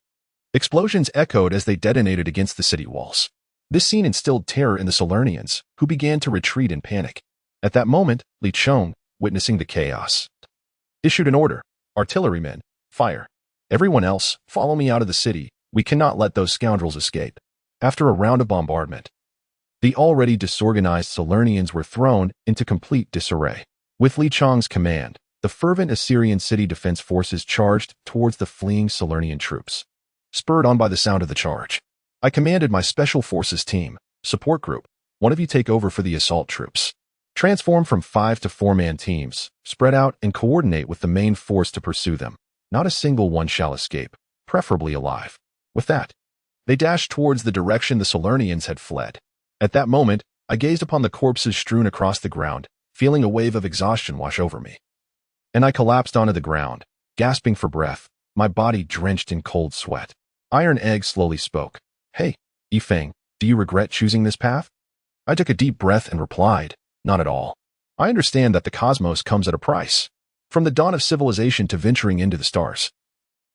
Explosions echoed as they detonated against the city walls. This scene instilled terror in the Salernians, who began to retreat in panic. At that moment, Li Chong, witnessing the chaos, issued an order. "Artillerymen, fire. Everyone else, follow me out of the city. We cannot let those scoundrels escape." After a round of bombardment, the already disorganized Salernians were thrown into complete disarray. With Li Chong's command, the fervent Assyrian city defense forces charged towards the fleeing Salernian troops. Spurred on by the sound of the charge, I commanded my Special Forces team, support group, one of you take over for the assault troops. Transform from 5 to 4-man teams, spread out and coordinate with the main force to pursue them. Not a single one shall escape, preferably alive. With that, they dashed towards the direction the Salernians had fled. At that moment, I gazed upon the corpses strewn across the ground, feeling a wave of exhaustion wash over me. And I collapsed onto the ground, gasping for breath, my body drenched in cold sweat. Iron Egg slowly spoke. "Hey, Yifeng, do you regret choosing this path?" I took a deep breath and replied, "Not at all. I understand that the cosmos comes at a price. From the dawn of civilization to venturing into the stars,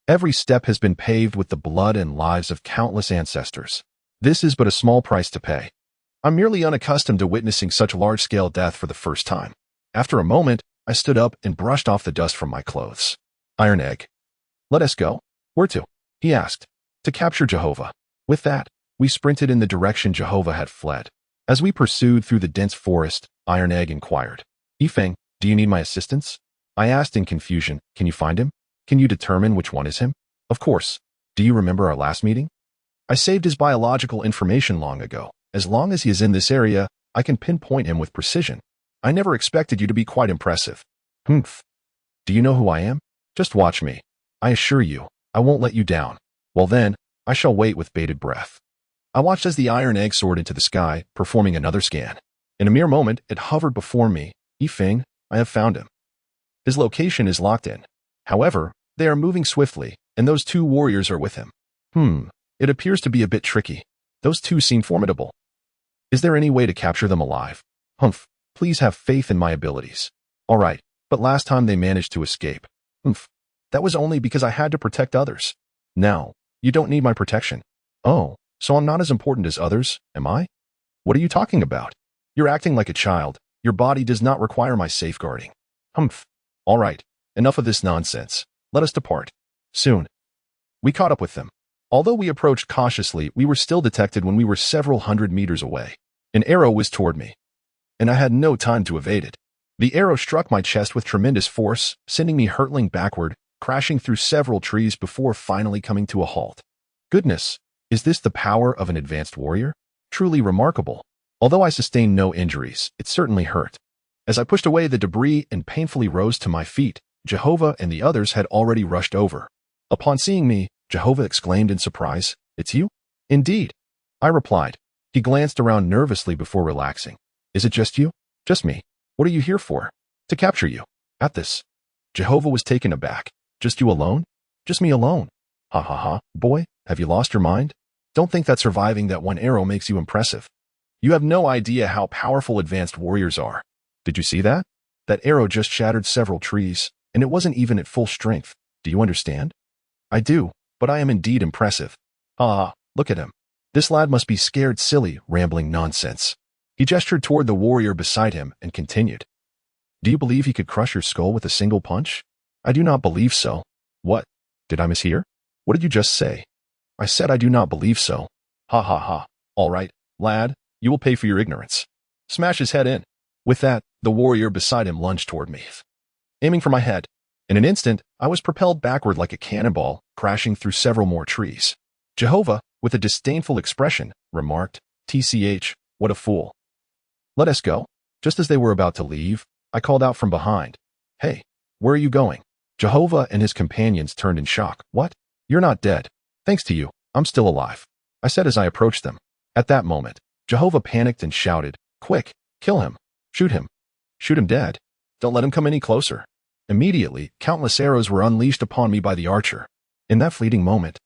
every step has been paved with the blood and lives of countless ancestors. This is but a small price to pay. I'm merely unaccustomed to witnessing such large-scale death for the first time." After a moment, I stood up and brushed off the dust from my clothes. "Iron Egg, let us go." "Where to?" he asked. "To capture Jehovah." With that, we sprinted in the direction Jehovah had fled. As we pursued through the dense forest, Iron Egg inquired, "Yifeng, do you need my assistance?" I asked in confusion, "Can you find him? Can you determine which one is him?" "Of course. Do you remember our last meeting? I saved his biological information long ago. As long as he is in this area, I can pinpoint him with precision. I never expected you to be quite impressive." "Humph. Do you know who I am? Just watch me. I assure you, I won't let you down." "Well then, I shall wait with bated breath." I watched as the Iron Egg soared into the sky, performing another scan. In a mere moment, it hovered before me. "Yifeng, I have found him. His location is locked in. However, they are moving swiftly, and those 2 warriors are with him." It appears to be a bit tricky. Those 2 seem formidable. Is there any way to capture them alive?" "Humph, please have faith in my abilities." "All right, but last time they managed to escape." "Humph, that was only because I had to protect others. Now, you don't need my protection." "Oh, so I'm not as important as others, am I?" "What are you talking about? You're acting like a child. Your body does not require my safeguarding." "Humph. All right, enough of this nonsense. Let us depart." Soon, we caught up with them. Although we approached cautiously, we were still detected when we were several hundred meters away. An arrow whizzed toward me, and I had no time to evade it. The arrow struck my chest with tremendous force, sending me hurtling backward, crashing through several trees before finally coming to a halt. Goodness, is this the power of an advanced warrior? Truly remarkable. Although I sustained no injuries, it certainly hurt. As I pushed away the debris and painfully rose to my feet, Jehovah and the others had already rushed over. Upon seeing me, Jehovah exclaimed in surprise, "It's you?" "Indeed," I replied. He glanced around nervously before relaxing. "Is it just you?" "Just me. What are you here for?" "To capture you." At this, Jehovah was taken aback. "Just you alone?" "Just me alone." "Ha ha ha, boy, have you lost your mind? Don't think that surviving that one arrow makes you impressive. You have no idea how powerful advanced warriors are. Did you see that? That arrow just shattered several trees, and it wasn't even at full strength. Do you understand?" "I do, but I am indeed impressive." "Ah, look at him. This lad must be scared silly, rambling nonsense." He gestured toward the warrior beside him and continued, "Do you believe he could crush your skull with a single punch?" "I do not believe so." "What? Did I mishear? What did you just say?" "I said I do not believe so." "Ha ha ha. All right, lad, you will pay for your ignorance." Smash his head in. With that, the warrior beside him lunged toward me, aiming for my head. In an instant, I was propelled backward like a cannonball, crashing through several more trees. Jehovah, with a disdainful expression, remarked, "TCH, what a fool. Let us go." Just as they were about to leave, I called out from behind, "Hey, where are you going?" Jehovah and his companions turned in shock. "What? You're not dead. Thanks to you, I'm still alive," I said as I approached them. At that moment, Jehovah panicked and shouted, "Quick, kill him. Shoot him. Shoot him dead. Don't let him come any closer." Immediately, countless arrows were unleashed upon me by the archer. In that fleeting moment,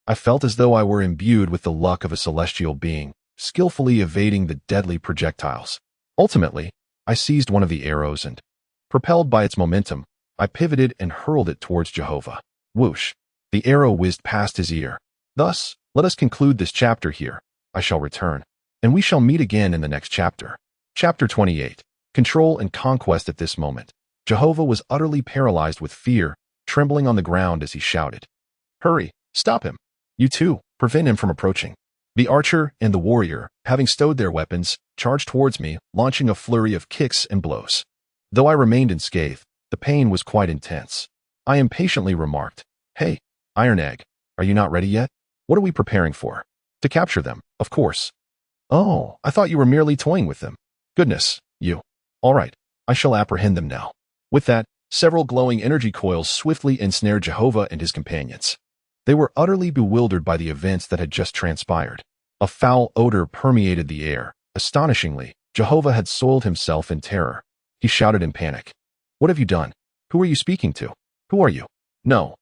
I felt as though I were imbued with the luck of a celestial being, skillfully evading the deadly projectiles. Ultimately, I seized one of the arrows and, propelled by its momentum, I pivoted and hurled it towards Jehovah. Whoosh! The arrow whizzed past his ear. Thus, let us conclude this chapter here. I shall return, and we shall meet again in the next chapter. Chapter 28. Control and Conquest. At this moment, Jehovah was utterly paralyzed with fear, trembling on the ground as he shouted, "Hurry! Stop him! You too, prevent him from approaching." The archer and the warrior, having stowed their weapons, charged towards me, launching a flurry of kicks and blows. Though I remained unscathed, the pain was quite intense. I impatiently remarked, "Hey, Iron Egg, are you not ready yet? What are we preparing for?" "To capture them, of course." "Oh, I thought you were merely toying with them." "Goodness, you. All right, I shall apprehend them now." With that, several glowing energy coils swiftly ensnared Jehovah and his companions. They were utterly bewildered by the events that had just transpired. A foul odor permeated the air. Astonishingly, Jehovah had soiled himself in terror. He shouted in panic, "What have you done? Who are you speaking to? Who are you?" No,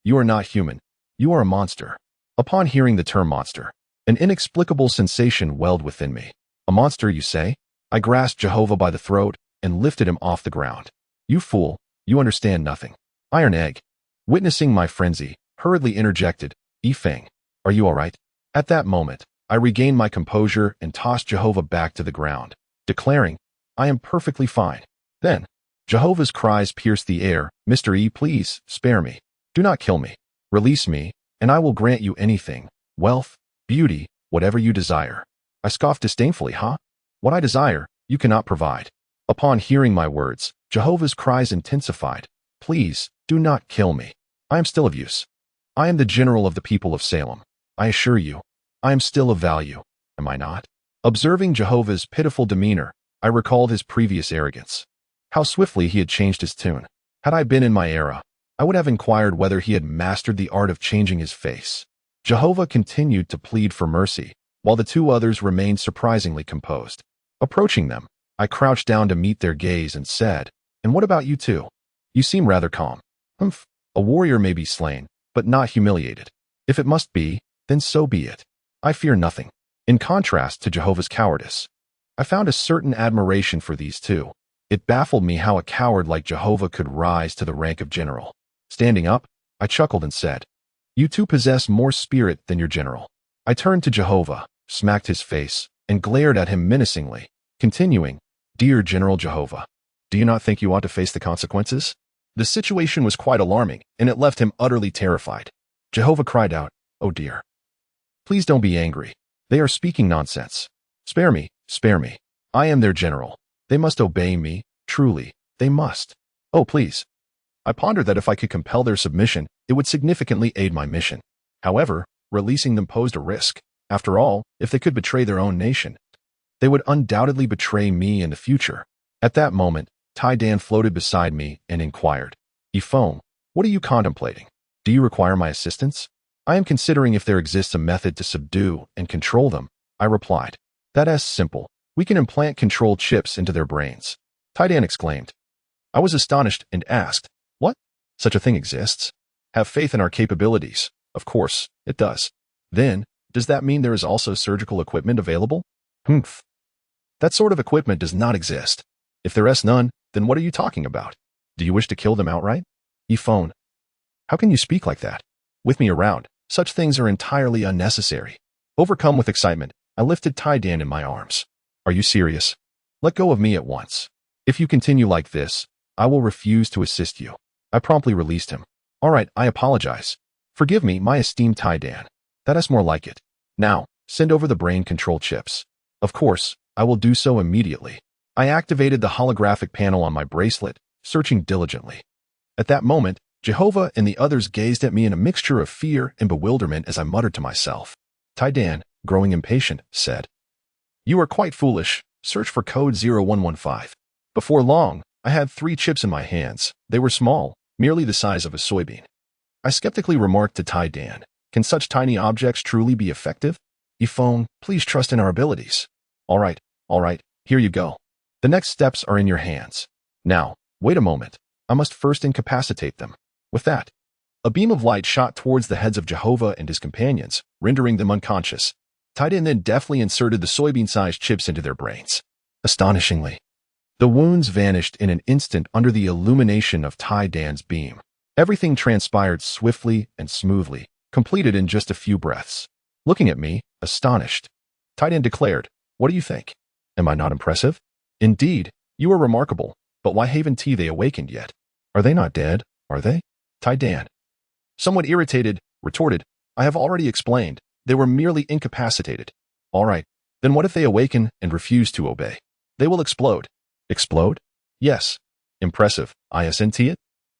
you are not human. You are a monster." Upon hearing the term monster, an inexplicable sensation welled within me. "A monster, you say?" I grasped Jehovah by the throat and lifted him off the ground. "You fool, you understand nothing." Iron Egg, witnessing my frenzy, hurriedly interjected, "Feng, are you all right?" At that moment, I regained my composure and tossed Jehovah back to the ground, declaring, "I am perfectly fine." Then, Jehovah's cries pierced the air, "Mr. E, please, spare me. Do not kill me. Release me, and I will grant you anything, wealth, beauty, whatever you desire." I scoffed disdainfully, "Huh? What I desire, you cannot provide." Upon hearing my words, Jehovah's cries intensified, "Please, do not kill me. I am still of use. I am the general of the people of Salem. I assure you, I am still of value, am I not?" Observing Jehovah's pitiful demeanor, I recalled his previous arrogance. How swiftly he had changed his tune. Had I been in my era, I would have inquired whether he had mastered the art of changing his face. Jehovah continued to plead for mercy, while the two others remained surprisingly composed. Approaching them, I crouched down to meet their gaze and said, "And what about you two? You seem rather calm." "Humph, a warrior may be slain, but not humiliated. If it must be, then so be it. I fear nothing." In contrast to Jehovah's cowardice, I found a certain admiration for these two. It baffled me how a coward like Jehovah could rise to the rank of general. Standing up, I chuckled and said, "You two possess more spirit than your general." I turned to Jehovah, smacked his face, and glared at him menacingly, continuing, "Dear General Jehovah, do you not think you ought to face the consequences?" The situation was quite alarming, and it left him utterly terrified. Jehovah cried out, "Oh dear. Please don't be angry. They are speaking nonsense. Spare me, spare me. I am their general. They must obey me, truly, they must. Oh, please." I pondered that if I could compel their submission, it would significantly aid my mission. However, releasing them posed a risk. After all, if they could betray their own nation, they would undoubtedly betray me in the future. At that moment, Tai Dan floated beside me and inquired, "Ifong, what are you contemplating? Do you require my assistance?" "I am considering if there exists a method to subdue and control them," I replied. "That's simple. We can implant control chips into their brains." Tai Dan exclaimed. I was astonished and asked, "What? Such a thing exists?" "Have faith in our capabilities." "Of course, it does." "Then, does that mean there is also surgical equipment available?" "Humph. That sort of equipment does not exist. If there is none, then what are you talking about? Do you wish to kill them outright?" "Ifone, how can you speak like that? With me around, such things are entirely unnecessary." Overcome with excitement, I lifted Tai Dan in my arms. "Are you serious? Let go of me at once. If you continue like this, I will refuse to assist you." I promptly released him. "All right, I apologize. Forgive me, my esteemed Tai Dan. That is more like it. Now, send over the brain control chips." Of course, I will do so immediately. I activated the holographic panel on my bracelet, searching diligently. At that moment, Jehovah and the others gazed at me in a mixture of fear and bewilderment as I muttered to myself. Taidan, growing impatient, said, "You are quite foolish. Search for code 0115. Before long, I had 3 chips in my hands. They were small, merely the size of a soybean. I skeptically remarked to Taidan, "Can such tiny objects truly be effective? Ifong, please trust in our abilities." All right, here you go. The next steps are in your hands. Now, wait a moment. I must first incapacitate them. With that, a beam of light shot towards the heads of Jehovah and his companions, rendering them unconscious. Taidan then deftly inserted the soybean-sized chips into their brains. Astonishingly, the wounds vanished in an instant under the illumination of Taidan's beam. Everything transpired swiftly and smoothly, completed in just a few breaths. Looking at me, astonished, Taidan declared, "What do you think? Am I not impressive? Indeed, you are remarkable, but why haven't they awakened yet? Are they not dead, are they?" Taidan, somewhat irritated, retorted, "I have already explained. They were merely incapacitated." "All right, then what if they awaken and refuse to obey?" "They will explode." "Explode?" "Yes." "Impressive, isn't it?"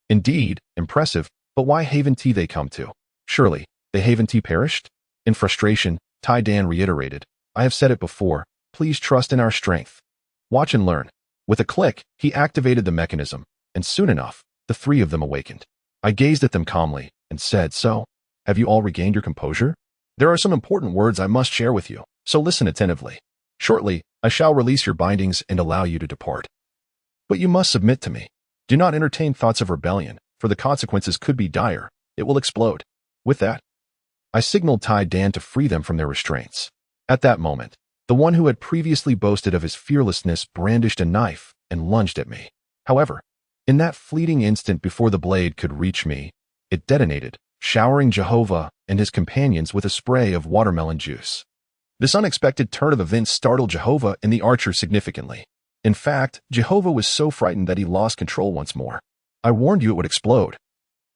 "Indeed, impressive, but why haven't they come to? Surely, they haven't perished?" In frustration, Taidan reiterated, "I have said it before, please trust in our strength. Watch and learn." With a click, he activated the mechanism, and soon enough, the 3 of them awakened. I gazed at them calmly and said, "So, have you all regained your composure? There are some important words I must share with you, so listen attentively. Shortly, I shall release your bindings and allow you to depart. But you must submit to me. Do not entertain thoughts of rebellion, for the consequences could be dire. It will explode." With that, I signaled Taidan to free them from their restraints. At that moment, the one who had previously boasted of his fearlessness brandished a knife and lunged at me. However, in that fleeting instant before the blade could reach me, it detonated, showering Jehovah and his companions with a spray of watermelon juice. This unexpected turn of events startled Jehovah and the archer significantly. In fact, Jehovah was so frightened that he lost control once more. "I warned you it would explode.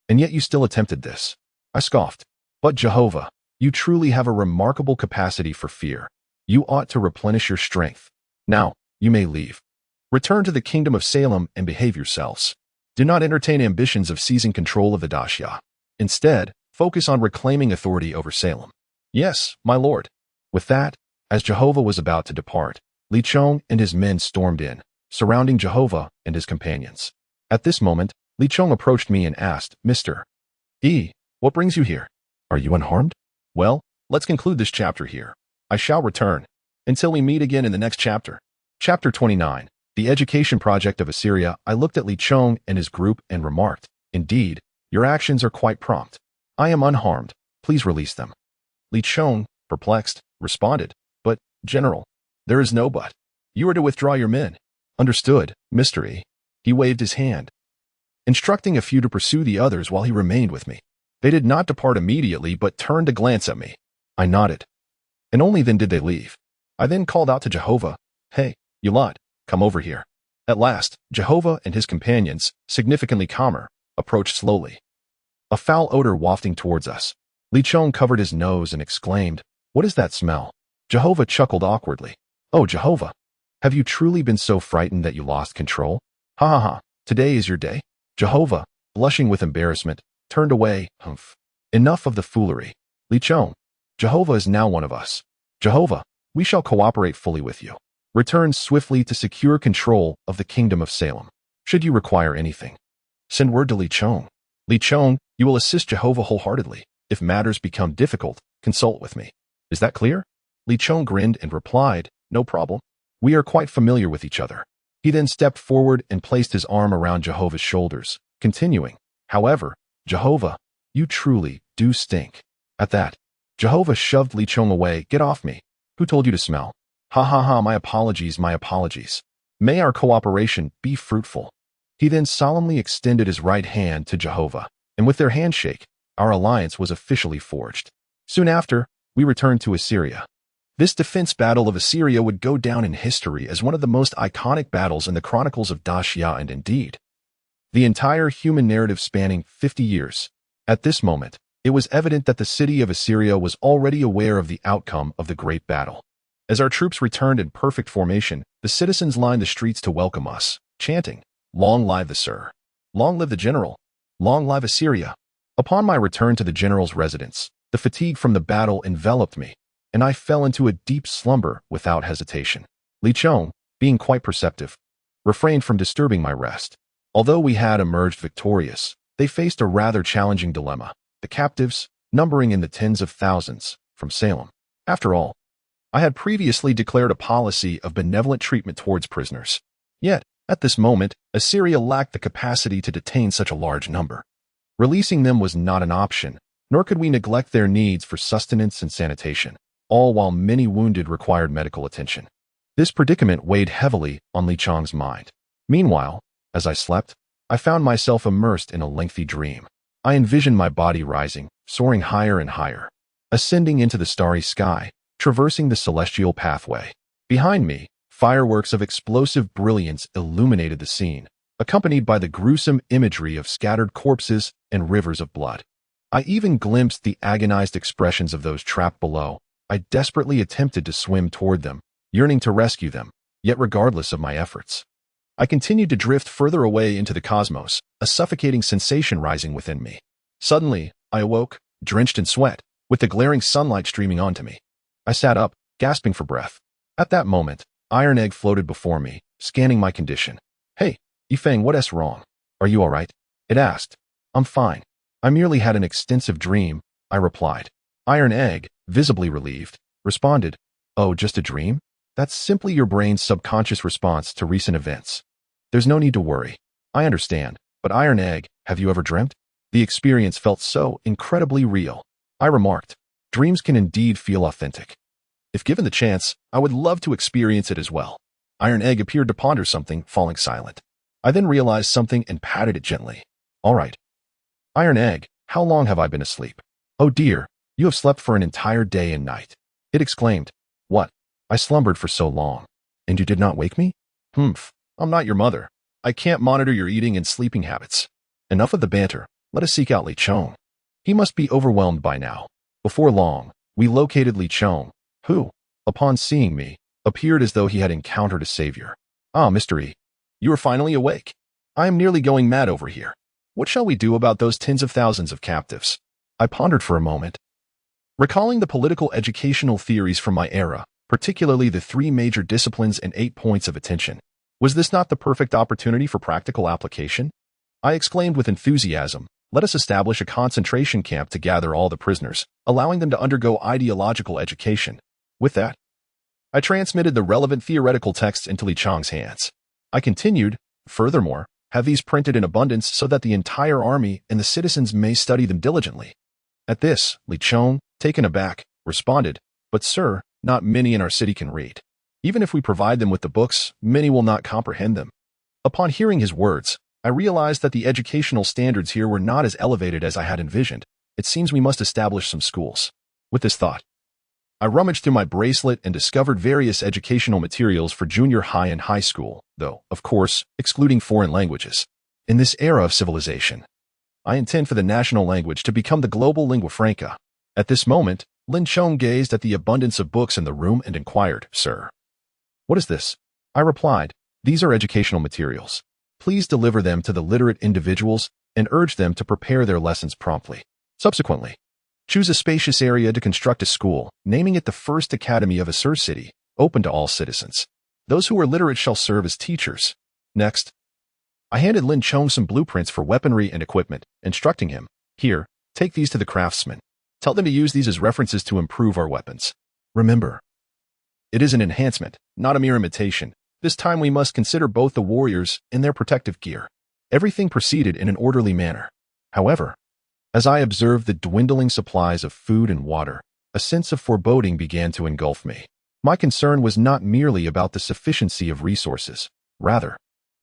And yet you still attempted this." I scoffed. "But Jehovah, you truly have a remarkable capacity for fear. You ought to replenish your strength. Now, you may leave. Return to the kingdom of Salem and behave yourselves. Do not entertain ambitions of seizing control of the Dashya. Instead, focus on reclaiming authority over Salem." "Yes, my lord." With that, as Jehovah was about to depart, Li Chong and his men stormed in, surrounding Jehovah and his companions. At this moment, Li Chong approached me and asked, "Mr. E, what brings you here? Are you unharmed?" "Well, let's conclude this chapter here. I shall return. Until we meet again in the next chapter." Chapter 29. The Education Project of Assyria. I looked at Li Chong and his group and remarked, "Indeed, your actions are quite prompt. I am unharmed. Please release them." Li Chong, perplexed, responded, "But, General, there is no but. You are to withdraw your men." "Understood, Mr. E." He waved his hand, instructing a few to pursue the others while he remained with me. They did not depart immediately, but turned to glance at me. I nodded, and only then did they leave. I then called out to Jehovah, "Hey, you lot, come over here." At last, Jehovah and his companions, significantly calmer, approached slowly, a foul odor wafting towards us. Li Chong covered his nose and exclaimed, "What is that smell?" Jehovah chuckled awkwardly. "Oh, Jehovah, have you truly been so frightened that you lost control? Ha ha ha, today is your day?" Jehovah, blushing with embarrassment, turned away. "Humph. Enough of the foolery. Li Chong, Jehovah is now one of us. Jehovah, we shall cooperate fully with you. Return swiftly to secure control of the kingdom of Salem. Should you require anything, send word to Li Chong. Li Chong, you will assist Jehovah wholeheartedly. If matters become difficult, consult with me. Is that clear?" Li Chong grinned and replied, "No problem. We are quite familiar with each other." He then stepped forward and placed his arm around Jehovah's shoulders, continuing, "However, Jehovah, you truly do stink." At that, Jehovah shoved Li Chong away. "Get off me. Who told you to smell? Ha ha ha, my apologies, my apologies. May our cooperation be fruitful." He then solemnly extended his right hand to Jehovah, and with their handshake, our alliance was officially forged. Soon after, we returned to Assyria. This defense battle of Assyria would go down in history as one of the most iconic battles in the chronicles of Dashya, and indeed, the entire human narrative spanning 50 years. At this moment, it was evident that the city of Assyria was already aware of the outcome of the great battle. As our troops returned in perfect formation, the citizens lined the streets to welcome us, chanting, "Long live the Sir! Long live the General! Long live Assyria!" Upon my return to the General's residence, the fatigue from the battle enveloped me, and I fell into a deep slumber without hesitation. Li Chong, being quite perceptive, refrained from disturbing my rest. Although we had emerged victorious, they faced a rather challenging dilemma, the captives, numbering in the tens of thousands, from Salem. After all, I had previously declared a policy of benevolent treatment towards prisoners. Yet, at this moment, Assyria lacked the capacity to detain such a large number. Releasing them was not an option, nor could we neglect their needs for sustenance and sanitation, all while many wounded required medical attention. This predicament weighed heavily on Li Chong's mind. Meanwhile, as I slept, I found myself immersed in a lengthy dream. I envisioned my body rising, soaring higher and higher, ascending into the starry sky, traversing the celestial pathway. Behind me, fireworks of explosive brilliance illuminated the scene, accompanied by the gruesome imagery of scattered corpses and rivers of blood. I even glimpsed the agonized expressions of those trapped below. I desperately attempted to swim toward them, yearning to rescue them, yet regardless of my efforts. I continued to drift further away into the cosmos, a suffocating sensation rising within me. Suddenly, I awoke, drenched in sweat, with the glaring sunlight streaming onto me. I sat up, gasping for breath. At that moment, Iron Egg floated before me, scanning my condition. "Hey, Yifeng, what's wrong? Are you all right?" it asked. "I'm fine. I merely had an extensive dream," I replied. Iron Egg, visibly relieved, responded, "Oh, just a dream? That's simply your brain's subconscious response to recent events. There's no need to worry. I understand, but Iron Egg, have you ever dreamt?" The experience felt so incredibly real. I remarked, "Dreams can indeed feel authentic. If given the chance, I would love to experience it as well." Iron Egg appeared to ponder something, falling silent. I then realized something and patted it gently. "All right. Iron Egg, how long have I been asleep?" "Oh dear, you have slept for an entire day and night," it exclaimed. "What? I slumbered for so long. And you did not wake me?" "Humph, I'm not your mother. I can't monitor your eating and sleeping habits." Enough of the banter. Let us seek out Li Chong. He must be overwhelmed by now. Before long, we located Li Chong, who, upon seeing me, appeared as though he had encountered a savior. "Ah, Mr. E, you are finally awake. I am nearly going mad over here. What shall we do about those tens of thousands of captives?" I pondered for a moment, recalling the political educational theories from my era, particularly the 3 major disciplines and 8 points of attention. Was this not the perfect opportunity for practical application? I exclaimed with enthusiasm, "Let us establish a concentration camp to gather all the prisoners, allowing them to undergo ideological education." With that, I transmitted the relevant theoretical texts into Li Chong's hands. I continued, "Furthermore, have these printed in abundance so that the entire army and the citizens may study them diligently." At this, Li Chong, taken aback, responded, "But sir, not many in our city can read. Even if we provide them with the books, many will not comprehend them." Upon hearing his words, I realized that the educational standards here were not as elevated as I had envisioned. It seems we must establish some schools. With this thought, I rummaged through my bracelet and discovered various educational materials for junior high and high school, though, of course, excluding foreign languages. In this era of civilization, I intend for the national language to become the global lingua franca. At this moment, Lin Chong gazed at the abundance of books in the room and inquired, "Sir, what is this?" I replied, "These are educational materials. Please deliver them to the literate individuals and urge them to prepare their lessons promptly. Subsequently, choose a spacious area to construct a school, naming it the First Academy of Assur City, open to all citizens. Those who are literate shall serve as teachers." Next, I handed Lin Chong some blueprints for weaponry and equipment, instructing him, "Here, take these to the craftsmen. Tell them to use these as references to improve our weapons. Remember, it is an enhancement, not a mere imitation. This time we must consider both the warriors and their protective gear." Everything proceeded in an orderly manner. However, as I observed the dwindling supplies of food and water, a sense of foreboding began to engulf me. My concern was not merely about the sufficiency of resources. Rather,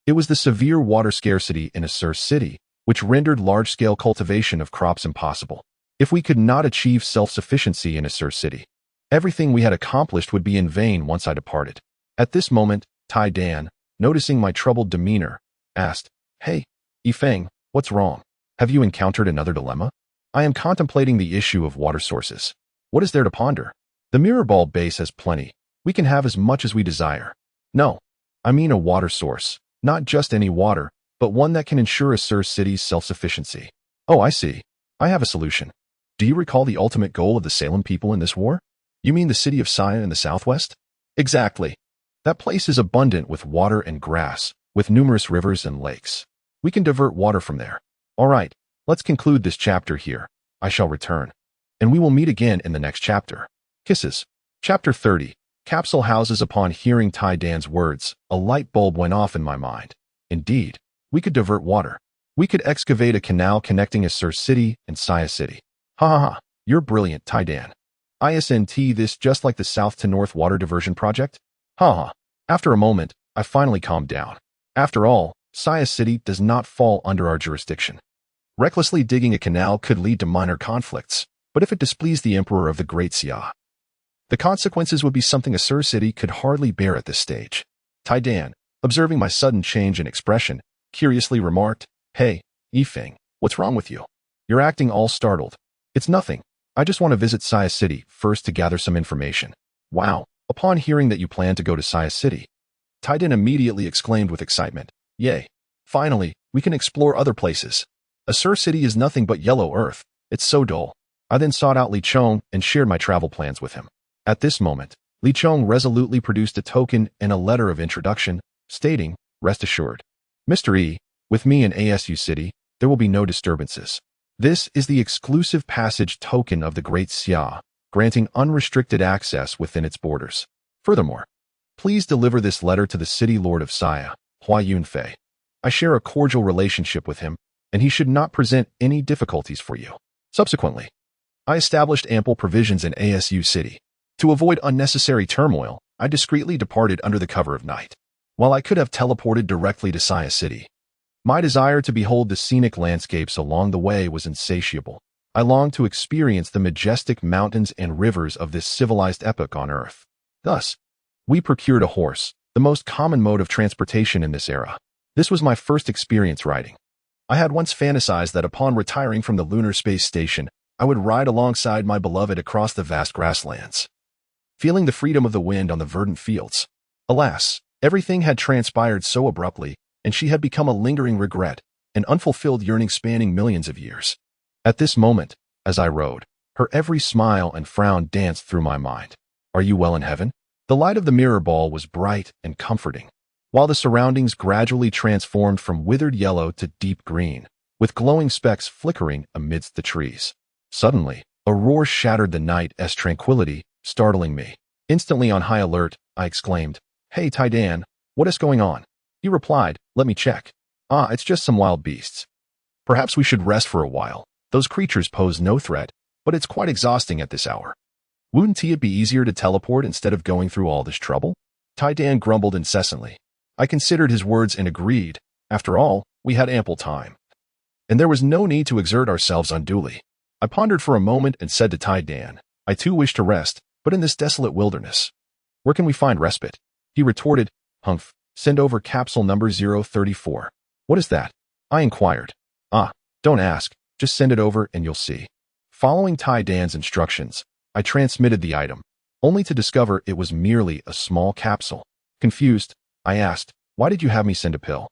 it was the severe water scarcity in Assur City, which rendered large-scale cultivation of crops impossible. If we could not achieve self-sufficiency in Assur City, everything we had accomplished would be in vain once I departed. At this moment, Tai Dan, noticing my troubled demeanor, asked, "Hey, Yifeng, what's wrong? Have you encountered another dilemma?" "I am contemplating the issue of water sources. What is there to ponder? The mirror ball base has plenty, We can have as much as we desire. No, I mean a water source. Not just any water, but one that can ensure a Sur city's self-sufficiency. Oh, I see. I have a solution. Do you recall the ultimate goal of the Salem people in this war? You mean the city of Saya in the southwest? Exactly. That place is abundant with water and grass, with numerous rivers and lakes. We can divert water from there. All right, let's conclude this chapter here. I shall return. And we will meet again in the next chapter. Kisses. Chapter 30. Capsule houses. Upon hearing Tai Dan's words, a light bulb went off in my mind. Indeed, we could divert water. We could excavate a canal connecting a Sur city and Saya city. Ha ha ha, you're brilliant, Tai Dan. Isn't this just like the south to north water diversion project? Ha ha. After a moment, I finally calmed down. After all, Saya city does not fall under our jurisdiction. Recklessly digging a canal could lead to minor conflicts, but if it displeased the emperor of the Great Xia, the consequences would be something a Sur city could hardly bear at this stage. Tai Dan, observing my sudden change in expression, curiously remarked, "Hey, Yifeng, what's wrong with you? You're acting all startled." "It's nothing. I just want to visit Saya city first to gather some information." "Wow." Upon hearing that you plan to go to Saya city, Tai Dan immediately exclaimed with excitement, "Yay. Finally, we can explore other places. A Sur city is nothing but yellow earth. It's so dull." I then sought out Li Chong and shared my travel plans with him. At this moment, Li Chong resolutely produced a token and a letter of introduction, stating, "Rest assured, Mr. E, with me in ASU City, there will be no disturbances. This is the exclusive passage token of the Great Xia, granting unrestricted access within its borders. Furthermore, please deliver this letter to the city lord of Saya, Hua Yunfei. I share a cordial relationship with him, and he should not present any difficulties for you." Subsequently, I established ample provisions in ASU City. To avoid unnecessary turmoil, I discreetly departed under the cover of night. While I could have teleported directly to Saya City, my desire to behold the scenic landscapes along the way was insatiable. I longed to experience the majestic mountains and rivers of this civilized epoch on Earth. Thus, we procured a horse, the most common mode of transportation in this era. This was my first experience riding. I had once fantasized that upon retiring from the lunar space station, I would ride alongside my beloved across the vast grasslands, feeling the freedom of the wind on the verdant fields. Alas, everything had transpired so abruptly, and she had become a lingering regret, an unfulfilled yearning spanning millions of years. At this moment, as I rode, her every smile and frown danced through my mind. "Are you well in heaven?" The light of the mirror ball was bright and comforting, while the surroundings gradually transformed from withered yellow to deep green, with glowing specks flickering amidst the trees. Suddenly, a roar shattered the night's tranquility, startling me. Instantly on high alert, I exclaimed, "Hey, Tai Dan, what is going on?" He replied, "Let me check. It's just some wild beasts. Perhaps we should rest for a while. Those creatures pose no threat, but it's quite exhausting at this hour. Wouldn't it be easier to teleport instead of going through all this trouble?" Tai Dan grumbled incessantly. I considered his words and agreed. After all, we had ample time, and there was no need to exert ourselves unduly. I pondered for a moment and said to Tai Dan, "I too wish to rest, but in this desolate wilderness. Where can we find respite?" He retorted, "Humph, send over capsule number 034. "What is that?" I inquired. Don't ask, just send it over and you'll see." Following Tai Dan's instructions, I transmitted the item, only to discover it was merely a small capsule. Confused, I asked, "Why did you have me send a pill?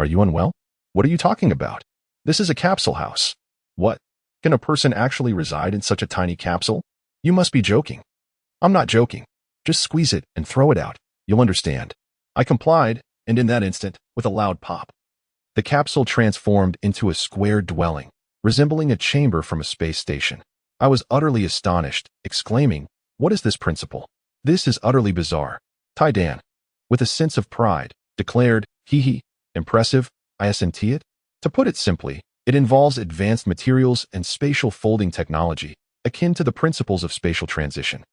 Are you unwell?" "What are you talking about? This is a capsule house." "What? Can a person actually reside in such a tiny capsule? You must be joking." "I'm not joking. Just squeeze it and throw it out. You'll understand." I complied, and in that instant, with a loud pop, the capsule transformed into a square dwelling, resembling a chamber from a space station. I was utterly astonished, exclaiming, "What is this principle? This is utterly bizarre." Tai Dan, with a sense of pride, declared, "Hee, impressive, isn't it?" To put it simply, it involves advanced materials and spatial folding technology, akin to the principles of spatial transition.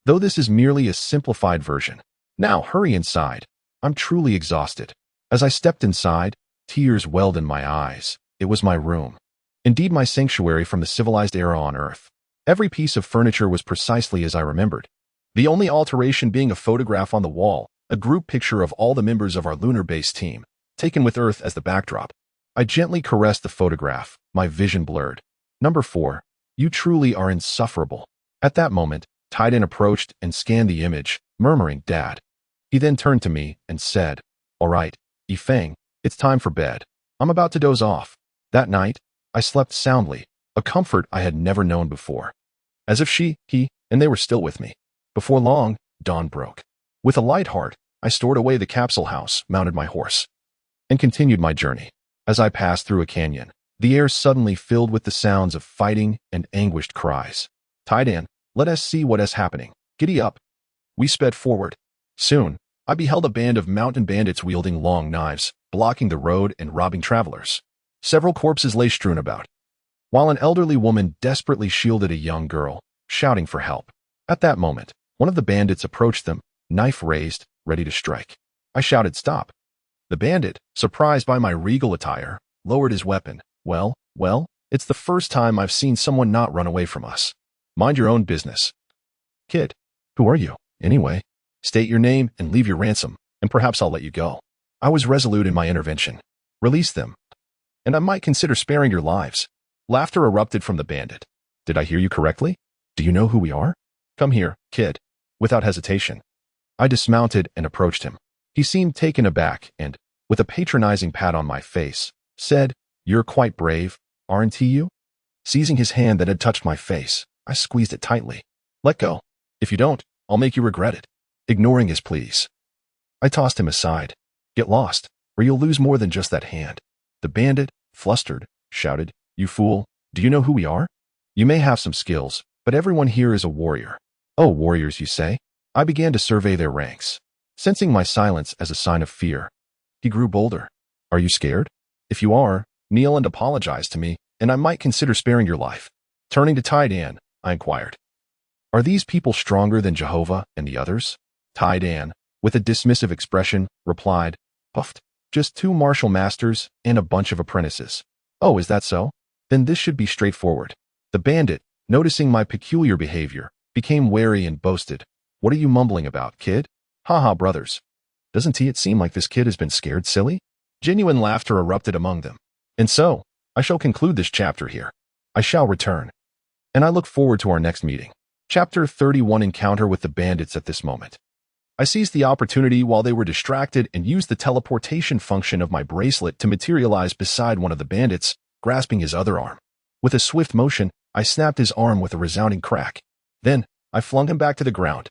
Though this is merely a simplified version. Now hurry inside. I'm truly exhausted. As I stepped inside, tears welled in my eyes. It was my room. Indeed, my sanctuary from the civilized era on Earth. Every piece of furniture was precisely as I remembered. The only alteration being a photograph on the wall, a group picture of all the members of our lunar base team, taken with Earth as the backdrop. I gently caressed the photograph, my vision blurred. "Number 4, you truly are insufferable." At that moment, Tai Dan approached and scanned the image, murmuring, "Dad." He then turned to me and said, "All right, Yifeng, it's time for bed. I'm about to doze off." That night, I slept soundly, a comfort I had never known before. As if he, and they were still with me. Before long, dawn broke. With a light heart, I stored away the capsule house, mounted my horse, and continued my journey. As I passed through a canyon, the air suddenly filled with the sounds of fighting and anguished cries. "Tidan, let us see what is happening. Giddy up." We sped forward. Soon, I beheld a band of mountain bandits wielding long knives, blocking the road and robbing travelers. Several corpses lay strewn about, while an elderly woman desperately shielded a young girl, shouting for help. At that moment, one of the bandits approached them, knife raised, ready to strike. I shouted, "Stop." The bandit, surprised by my regal attire, lowered his weapon. Well, it's the first time I've seen someone not run away from us. "Mind your own business." "Kid, who are you, anyway? State your name and leave your ransom, and perhaps I'll let you go." I was resolute in my intervention. "Release them, and I might consider sparing your lives." Laughter erupted from the bandit. "Did I hear you correctly? Do you know who we are? Come here, kid." Without hesitation, I dismounted and approached him. He seemed taken aback and, with a patronizing pat on my face, said, "You're quite brave, aren't you?" Seizing his hand that had touched my face, I squeezed it tightly. "Let go. If you don't, I'll make you regret it." Ignoring his pleas, I tossed him aside. "Get lost, or you'll lose more than just that hand." The bandit, flustered, shouted, "You fool, do you know who we are? You may have some skills, but everyone here is a warrior." "Oh, warriors, you say?" I began to survey their ranks, sensing my silence as a sign of fear. He grew bolder. "Are you scared? If you are, kneel and apologize to me, and I might consider sparing your life." Turning to Tidan, I inquired, "Are these people stronger than Jehovah and the others?" Tidan, with a dismissive expression, replied, "Puffed, just 2 martial masters and a bunch of apprentices." "Oh, is that so? Then this should be straightforward." The bandit, noticing my peculiar behavior, became wary and boasted, "What are you mumbling about, kid? Haha, brothers. Doesn't it seem like this kid has been scared silly?" Genuine laughter erupted among them. And so, I shall conclude this chapter here. I shall return, and I look forward to our next meeting. Chapter 31: Encounter with the Bandits. At this moment, I seized the opportunity while they were distracted and used the teleportation function of my bracelet to materialize beside one of the bandits, grasping his other arm. With a swift motion, I snapped his arm with a resounding crack. Then, I flung him back to the ground.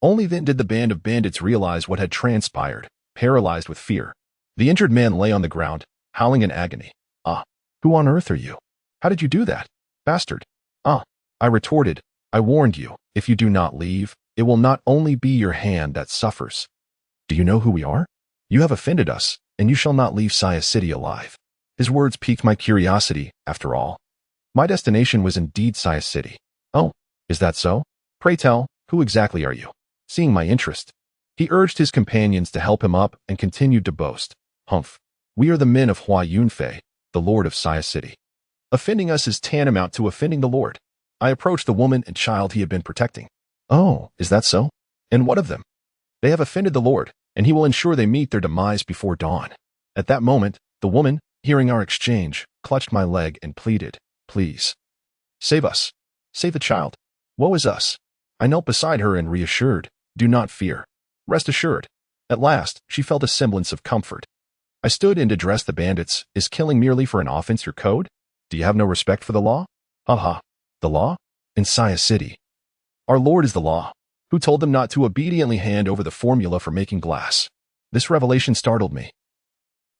Only then did the band of bandits realize what had transpired, paralyzed with fear. The injured man lay on the ground, howling in agony. "Ah, who on earth are you? How did you do that, bastard?" "Ah," I retorted, "I warned you, if you do not leave, it will not only be your hand that suffers." "Do you know who we are? You have offended us, and you shall not leave Saya City alive." His words piqued my curiosity, after all. My destination was indeed Saya City. "Oh, is that so? Pray tell, who exactly are you?" Seeing my interest, he urged his companions to help him up and continued to boast, "Humph, we are the men of Hua Yunfei, the Lord of Saya City. Offending us is tantamount to offending the Lord." I approached the woman and child he had been protecting. "Oh, is that so? And what of them?" "They have offended the Lord, and he will ensure they meet their demise before dawn." At that moment, the woman, hearing our exchange, clutched my leg and pleaded, "Please, save us. Save the child. Woe is us." I knelt beside her and reassured, "Do not fear. Rest assured." At last, she felt a semblance of comfort. I stood and addressed the bandits. "Is killing merely for an offense your code? Do you have no respect for the law?" "Ha. The law? In Saya City, our Lord is the law, who told them not to obediently hand over the formula for making glass." This revelation startled me.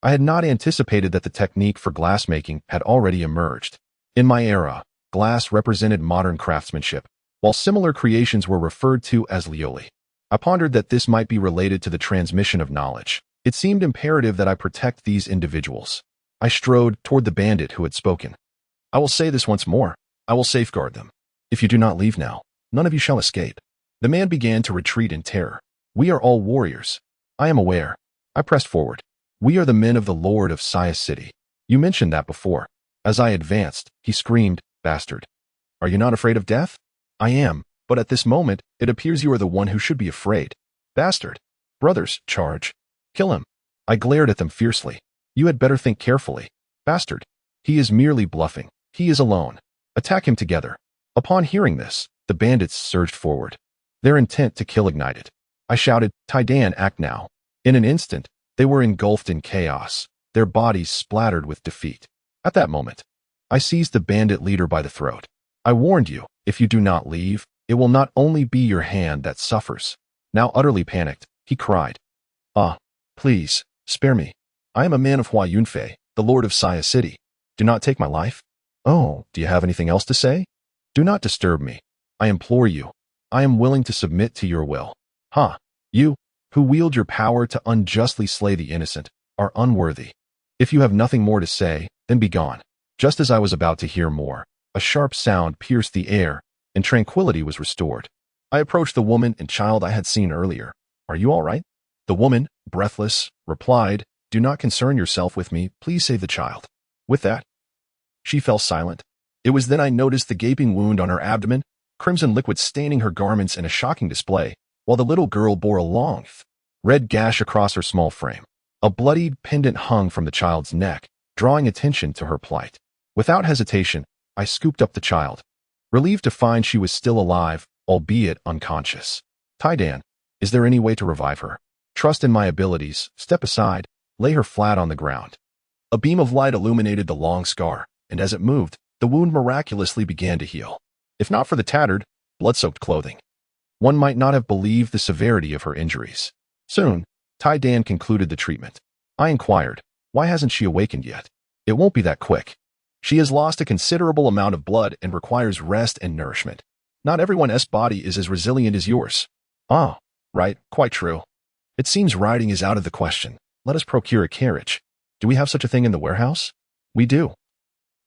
I had not anticipated that the technique for glass making had already emerged. In my era, glass represented modern craftsmanship, while similar creations were referred to as lioli. I pondered that this might be related to the transmission of knowledge. It seemed imperative that I protect these individuals. I strode toward the bandit who had spoken. "I will say this once more. I will safeguard them. If you do not leave now, none of you shall escape." The man began to retreat in terror. "We are all warriors." "I am aware." I pressed forward. "We are the men of the Lord of Saya City. You mentioned that before." As I advanced, he screamed, "Bastard. Are you not afraid of death?" "I am, but at this moment, it appears you are the one who should be afraid." "Bastard. Brothers, charge. Kill him." I glared at them fiercely. "You had better think carefully. Bastard. He is merely bluffing. He is alone. Attack him together." Upon hearing this, the bandits surged forward. Their intent to kill ignited. I shouted, "Taidan, act now." In an instant, they were engulfed in chaos, their bodies splattered with defeat. At that moment, I seized the bandit leader by the throat. "I warned you, if you do not leave, it will not only be your hand that suffers." Now utterly panicked, he cried, "Ah, please, spare me. I am a man of Hua Yunfei, the lord of Saya City. Do not take my life." "Oh, do you have anything else to say?" "Do not disturb me. I implore you. I am willing to submit to your will." "Ha, you, who wield your power to unjustly slay the innocent, are unworthy. If you have nothing more to say, then be gone." Just as I was about to hear more, a sharp sound pierced the air, and tranquility was restored. I approached the woman and child I had seen earlier. "Are you all right?" The woman, breathless, replied, "Do not concern yourself with me, please save the child." With that, she fell silent. It was then I noticed the gaping wound on her abdomen, crimson liquid staining her garments in a shocking display, while the little girl bore a long, red gash across her small frame. A bloodied pendant hung from the child's neck, drawing attention to her plight. Without hesitation, I scooped up the child, relieved to find she was still alive, albeit unconscious. "Taidan, is there any way to revive her? Trust in my abilities, step aside, lay her flat on the ground." A beam of light illuminated the long scar, and as it moved, the wound miraculously began to heal. If not for the tattered, blood-soaked clothing, one might not have believed the severity of her injuries. Soon, Taidan concluded the treatment. I inquired, "Why hasn't she awakened yet?" "It won't be that quick. She has lost a considerable amount of blood and requires rest and nourishment. Not everyone's body is as resilient as yours." "Ah, right, quite true. It seems riding is out of the question. Let us procure a carriage. Do we have such a thing in the warehouse?" "We do.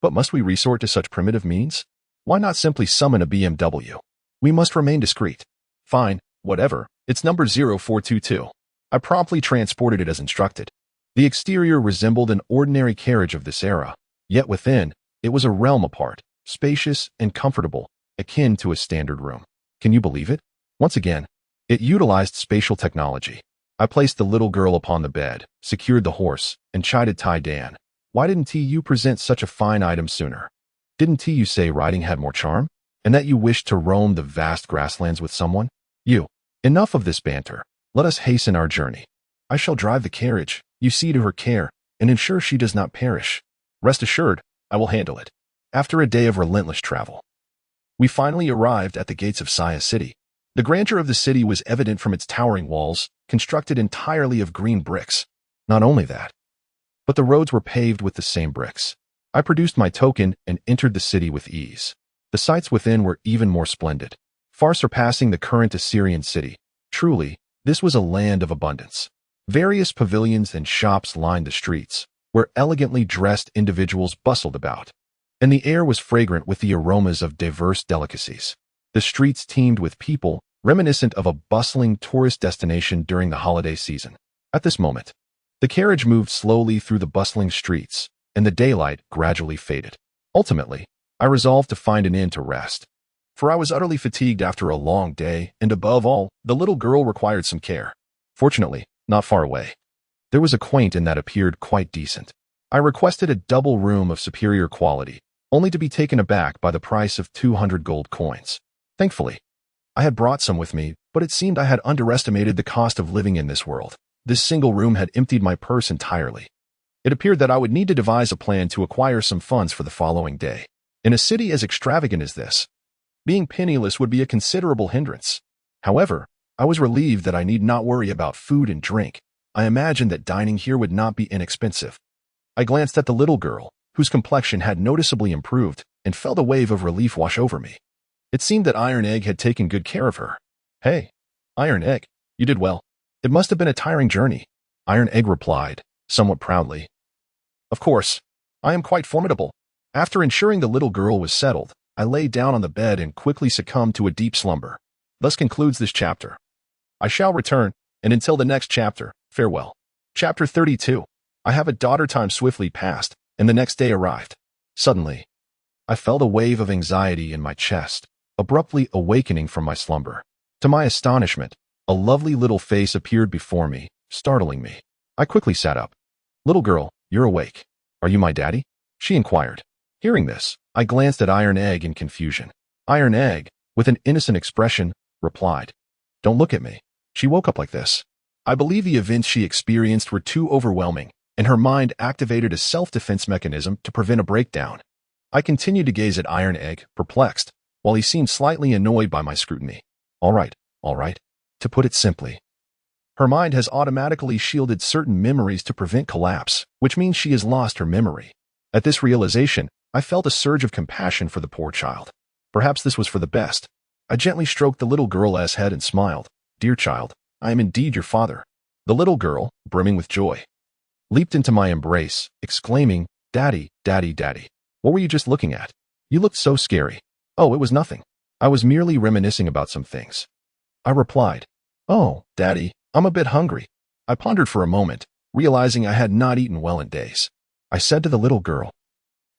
But must we resort to such primitive means? Why not simply summon a BMW? We must remain discreet." "Fine, whatever. It's number 0422. I promptly transported it as instructed. The exterior resembled an ordinary carriage of this era, yet within, it was a realm apart, spacious and comfortable, akin to a standard room. Can you believe it? Once again, it utilized spatial technology. I placed the little girl upon the bed, secured the horse, and chided Taidan. "Why didn't you present such a fine item sooner? Didn't you say riding had more charm? And that you wished to roam the vast grasslands with someone? You, enough of this banter. Let us hasten our journey. I shall drive the carriage, you see to her care, and ensure she does not perish. Rest assured, I will handle it." After a day of relentless travel, we finally arrived at the gates of Saya City. The grandeur of the city was evident from its towering walls, constructed entirely of green bricks. Not only that, but the roads were paved with the same bricks. I produced my token and entered the city with ease. The sights within were even more splendid, far surpassing the current Assyrian city. Truly, this was a land of abundance. Various pavilions and shops lined the streets, where elegantly dressed individuals bustled about, and the air was fragrant with the aromas of diverse delicacies. The streets teemed with people, reminiscent of a bustling tourist destination during the holiday season. At this moment, the carriage moved slowly through the bustling streets, and the daylight gradually faded. Ultimately, I resolved to find an inn to rest, for I was utterly fatigued after a long day, and above all, the little girl required some care. Fortunately, not far away, there was a quaint inn that appeared quite decent. I requested a double room of superior quality, only to be taken aback by the price of 200 gold coins. Thankfully, I had brought some with me, but it seemed I had underestimated the cost of living in this world. This single room had emptied my purse entirely. It appeared that I would need to devise a plan to acquire some funds for the following day. In a city as extravagant as this, being penniless would be a considerable hindrance. However, I was relieved that I need not worry about food and drink. I imagined that dining here would not be inexpensive. I glanced at the little girl, whose complexion had noticeably improved, and felt a wave of relief wash over me. It seemed that Iron Egg had taken good care of her. "Hey, Iron Egg, you did well. It must have been a tiring journey," Iron Egg replied, somewhat proudly. "Of course, I am quite formidable." After ensuring the little girl was settled, I lay down on the bed and quickly succumbed to a deep slumber. Thus concludes this chapter. I shall return, and until the next chapter, farewell. Chapter 32. I have a daughter. Time swiftly passed, and the next day arrived. Suddenly, I felt a wave of anxiety in my chest, abruptly awakening from my slumber. To my astonishment, a lovely little face appeared before me, startling me. I quickly sat up. "Little girl, you're awake. Are you my daddy?" she inquired. Hearing this, I glanced at Iron Egg in confusion. Iron Egg, with an innocent expression, replied, "Don't look at me. She woke up like this. I believe the events she experienced were too overwhelming, and her mind activated a self-defense mechanism to prevent a breakdown. I continued to gaze at Iron Egg, perplexed, while he seemed slightly annoyed by my scrutiny. All right. To put it simply, her mind has automatically shielded certain memories to prevent collapse, which means she has lost her memory. At this realization, I felt a surge of compassion for the poor child. Perhaps this was for the best. I gently stroked the little girl's head and smiled. Dear child, I am indeed your father. The little girl, brimming with joy, leaped into my embrace, exclaiming, Daddy, Daddy, Daddy. What were you just looking at? You looked so scary. Oh, it was nothing. I was merely reminiscing about some things. I replied, Oh, Daddy, I'm a bit hungry. I pondered for a moment, realizing I had not eaten well in days. I said to the little girl,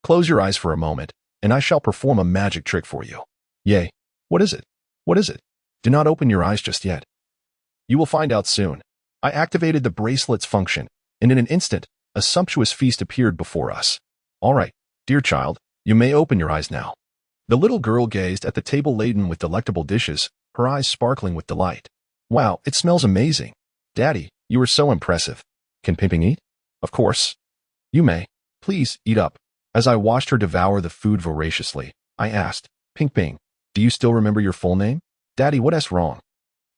Close your eyes for a moment, and I shall perform a magic trick for you. Yay. What is it? What is it? Do not open your eyes just yet. You will find out soon. I activated the bracelet's function, and in an instant, a sumptuous feast appeared before us. All right, dear child, you may open your eyes now. The little girl gazed at the table laden with delectable dishes, her eyes sparkling with delight. Wow, it smells amazing. Daddy, you are so impressive. Can Ping eat? Of course. You may. Please, eat up. As I watched her devour the food voraciously, I asked, Ping, do you still remember your full name? Daddy, what's wrong?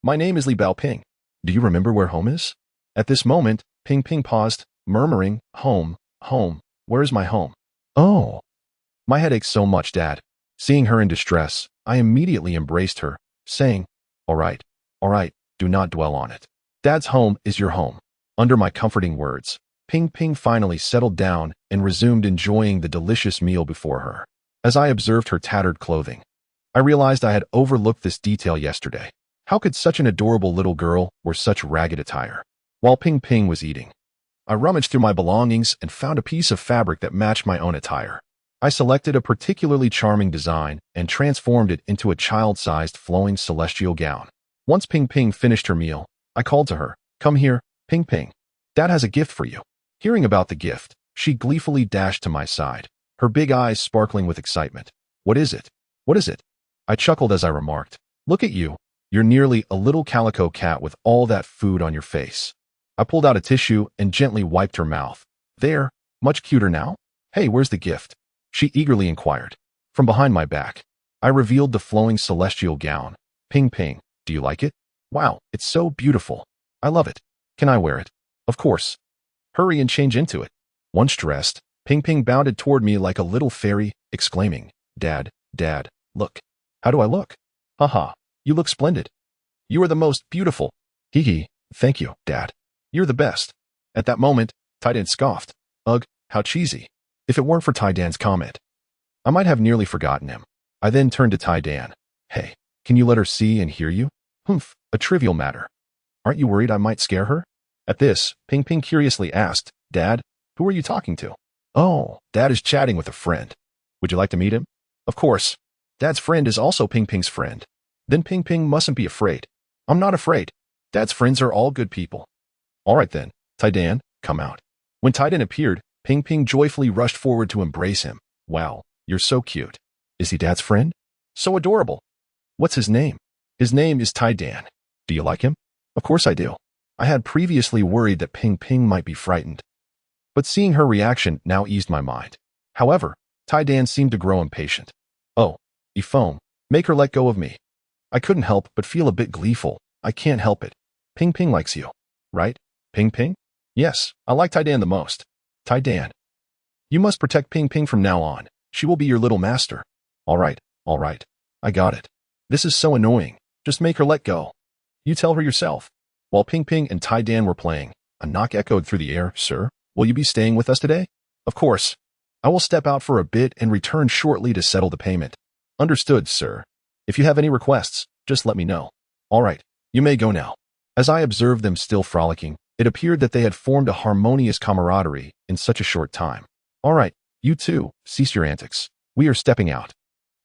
My name is Li Bao Ping. Do you remember where home is? At this moment, Ping paused, murmuring, Home, where is my home? Oh. My head aches so much, Dad. Seeing her in distress, I immediately embraced her, saying, All right, do not dwell on it. Dad's home is your home. Under my comforting words, Ping finally settled down and resumed enjoying the delicious meal before her. As I observed her tattered clothing, I realized I had overlooked this detail yesterday. How could such an adorable little girl wear such ragged attire? While Ping was eating, I rummaged through my belongings and found a piece of fabric that matched my own attire. I selected a particularly charming design and transformed it into a child-sized flowing celestial gown. Once Ping finished her meal, I called to her, Come here, Ping. Dad has a gift for you. Hearing about the gift, she gleefully dashed to my side, her big eyes sparkling with excitement. What is it? What is it? I chuckled as I remarked, Look at you. You're nearly a little calico cat with all that food on your face. I pulled out a tissue and gently wiped her mouth. There, much cuter now? Hey, where's the gift? She eagerly inquired. From behind my back, I revealed the flowing celestial gown. Ping, do you like it? Wow, it's so beautiful. I love it. Can I wear it? Of course. Hurry and change into it. Once dressed, Ping bounded toward me like a little fairy, exclaiming, Dad, look. How do I look? Haha, you look splendid. You are the most beautiful. Hee, thank you, Dad. You're the best. At that moment, Taidan scoffed. Ugh, how cheesy. If it weren't for Taidan's comment, I might have nearly forgotten him. I then turned to Taidan. Hey, can you let her see and hear you? Humph, a trivial matter. Aren't you worried I might scare her? At this, Ping curiously asked, Dad, who are you talking to? Oh, Dad is chatting with a friend. Would you like to meet him? Of course. Dad's friend is also Ping's friend. Then Ping mustn't be afraid. I'm not afraid. Dad's friends are all good people. All right then, Taidan, come out. When Taidan appeared, Ping joyfully rushed forward to embrace him. Wow, you're so cute. Is he Dad's friend? So adorable. What's his name? His name is Taidan. Do you like him? Of course I do. I had previously worried that Ping might be frightened, but seeing her reaction now eased my mind. However, Taidan seemed to grow impatient. Oh, Ifome, make her let go of me. I couldn't help but feel a bit gleeful. I can't help it. Ping likes you, right? Ping? Yes, I like Taidan the most. Taidan, you must protect Ping from now on. She will be your little master. All right. I got it. This is so annoying. Just make her let go. You tell her yourself. While Ping and Taidan were playing, a knock echoed through the air. Sir, will you be staying with us today? Of course. I will step out for a bit and return shortly to settle the payment. Understood, sir. If you have any requests, just let me know. All right, you may go now. As I observed them still frolicking, it appeared that they had formed a harmonious camaraderie in such a short time. All right, you two, cease your antics. We are stepping out.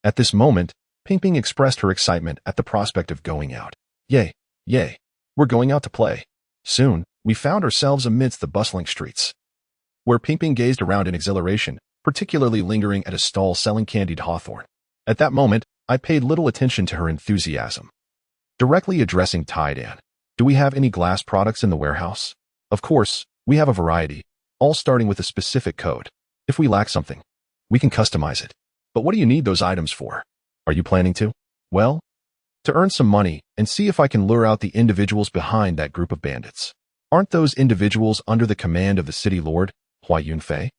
At this moment, Ping expressed her excitement at the prospect of going out. Yay. We're going out to play. Soon, we found ourselves amidst the bustling streets, where Ping gazed around in exhilaration, particularly lingering at a stall selling candied hawthorn. At that moment, I paid little attention to her enthusiasm. Directly addressing Taidan, Do we have any glass products in the warehouse? Of course, we have a variety, all starting with a specific code. If we lack something, we can customize it. But what do you need those items for? Are you planning to? Well, to earn some money and see if I can lure out the individuals behind that group of bandits. Aren't those individuals under the command of the city lord, Hua Yunfei?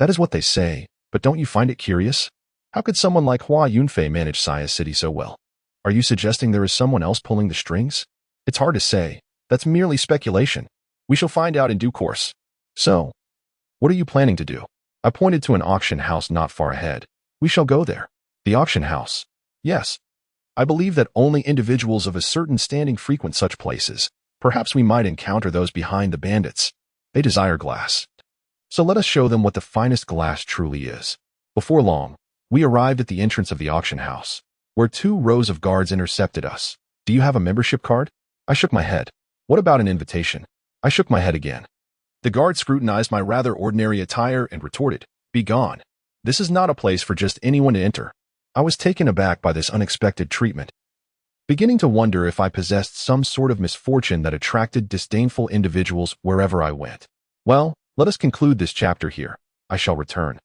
That is what they say, but don't you find it curious? How could someone like Hua Yunfei manage Sia's city so well? Are you suggesting there is someone else pulling the strings? It's hard to say. That's merely speculation. We shall find out in due course. So, what are you planning to do? I pointed to an auction house not far ahead. We shall go there. The auction house. Yes. I believe that only individuals of a certain standing frequent such places. Perhaps we might encounter those behind the bandits. They desire glass. So let us show them what the finest glass truly is. Before long, we arrived at the entrance of the auction house, where 2 rows of guards intercepted us. Do you have a membership card? I shook my head. What about an invitation? I shook my head again. The guard scrutinized my rather ordinary attire and retorted, "Be gone. This is not a place for just anyone to enter." I was taken aback by this unexpected treatment, beginning to wonder if I possessed some sort of misfortune that attracted disdainful individuals wherever I went. Well, let us conclude this chapter here. I shall return,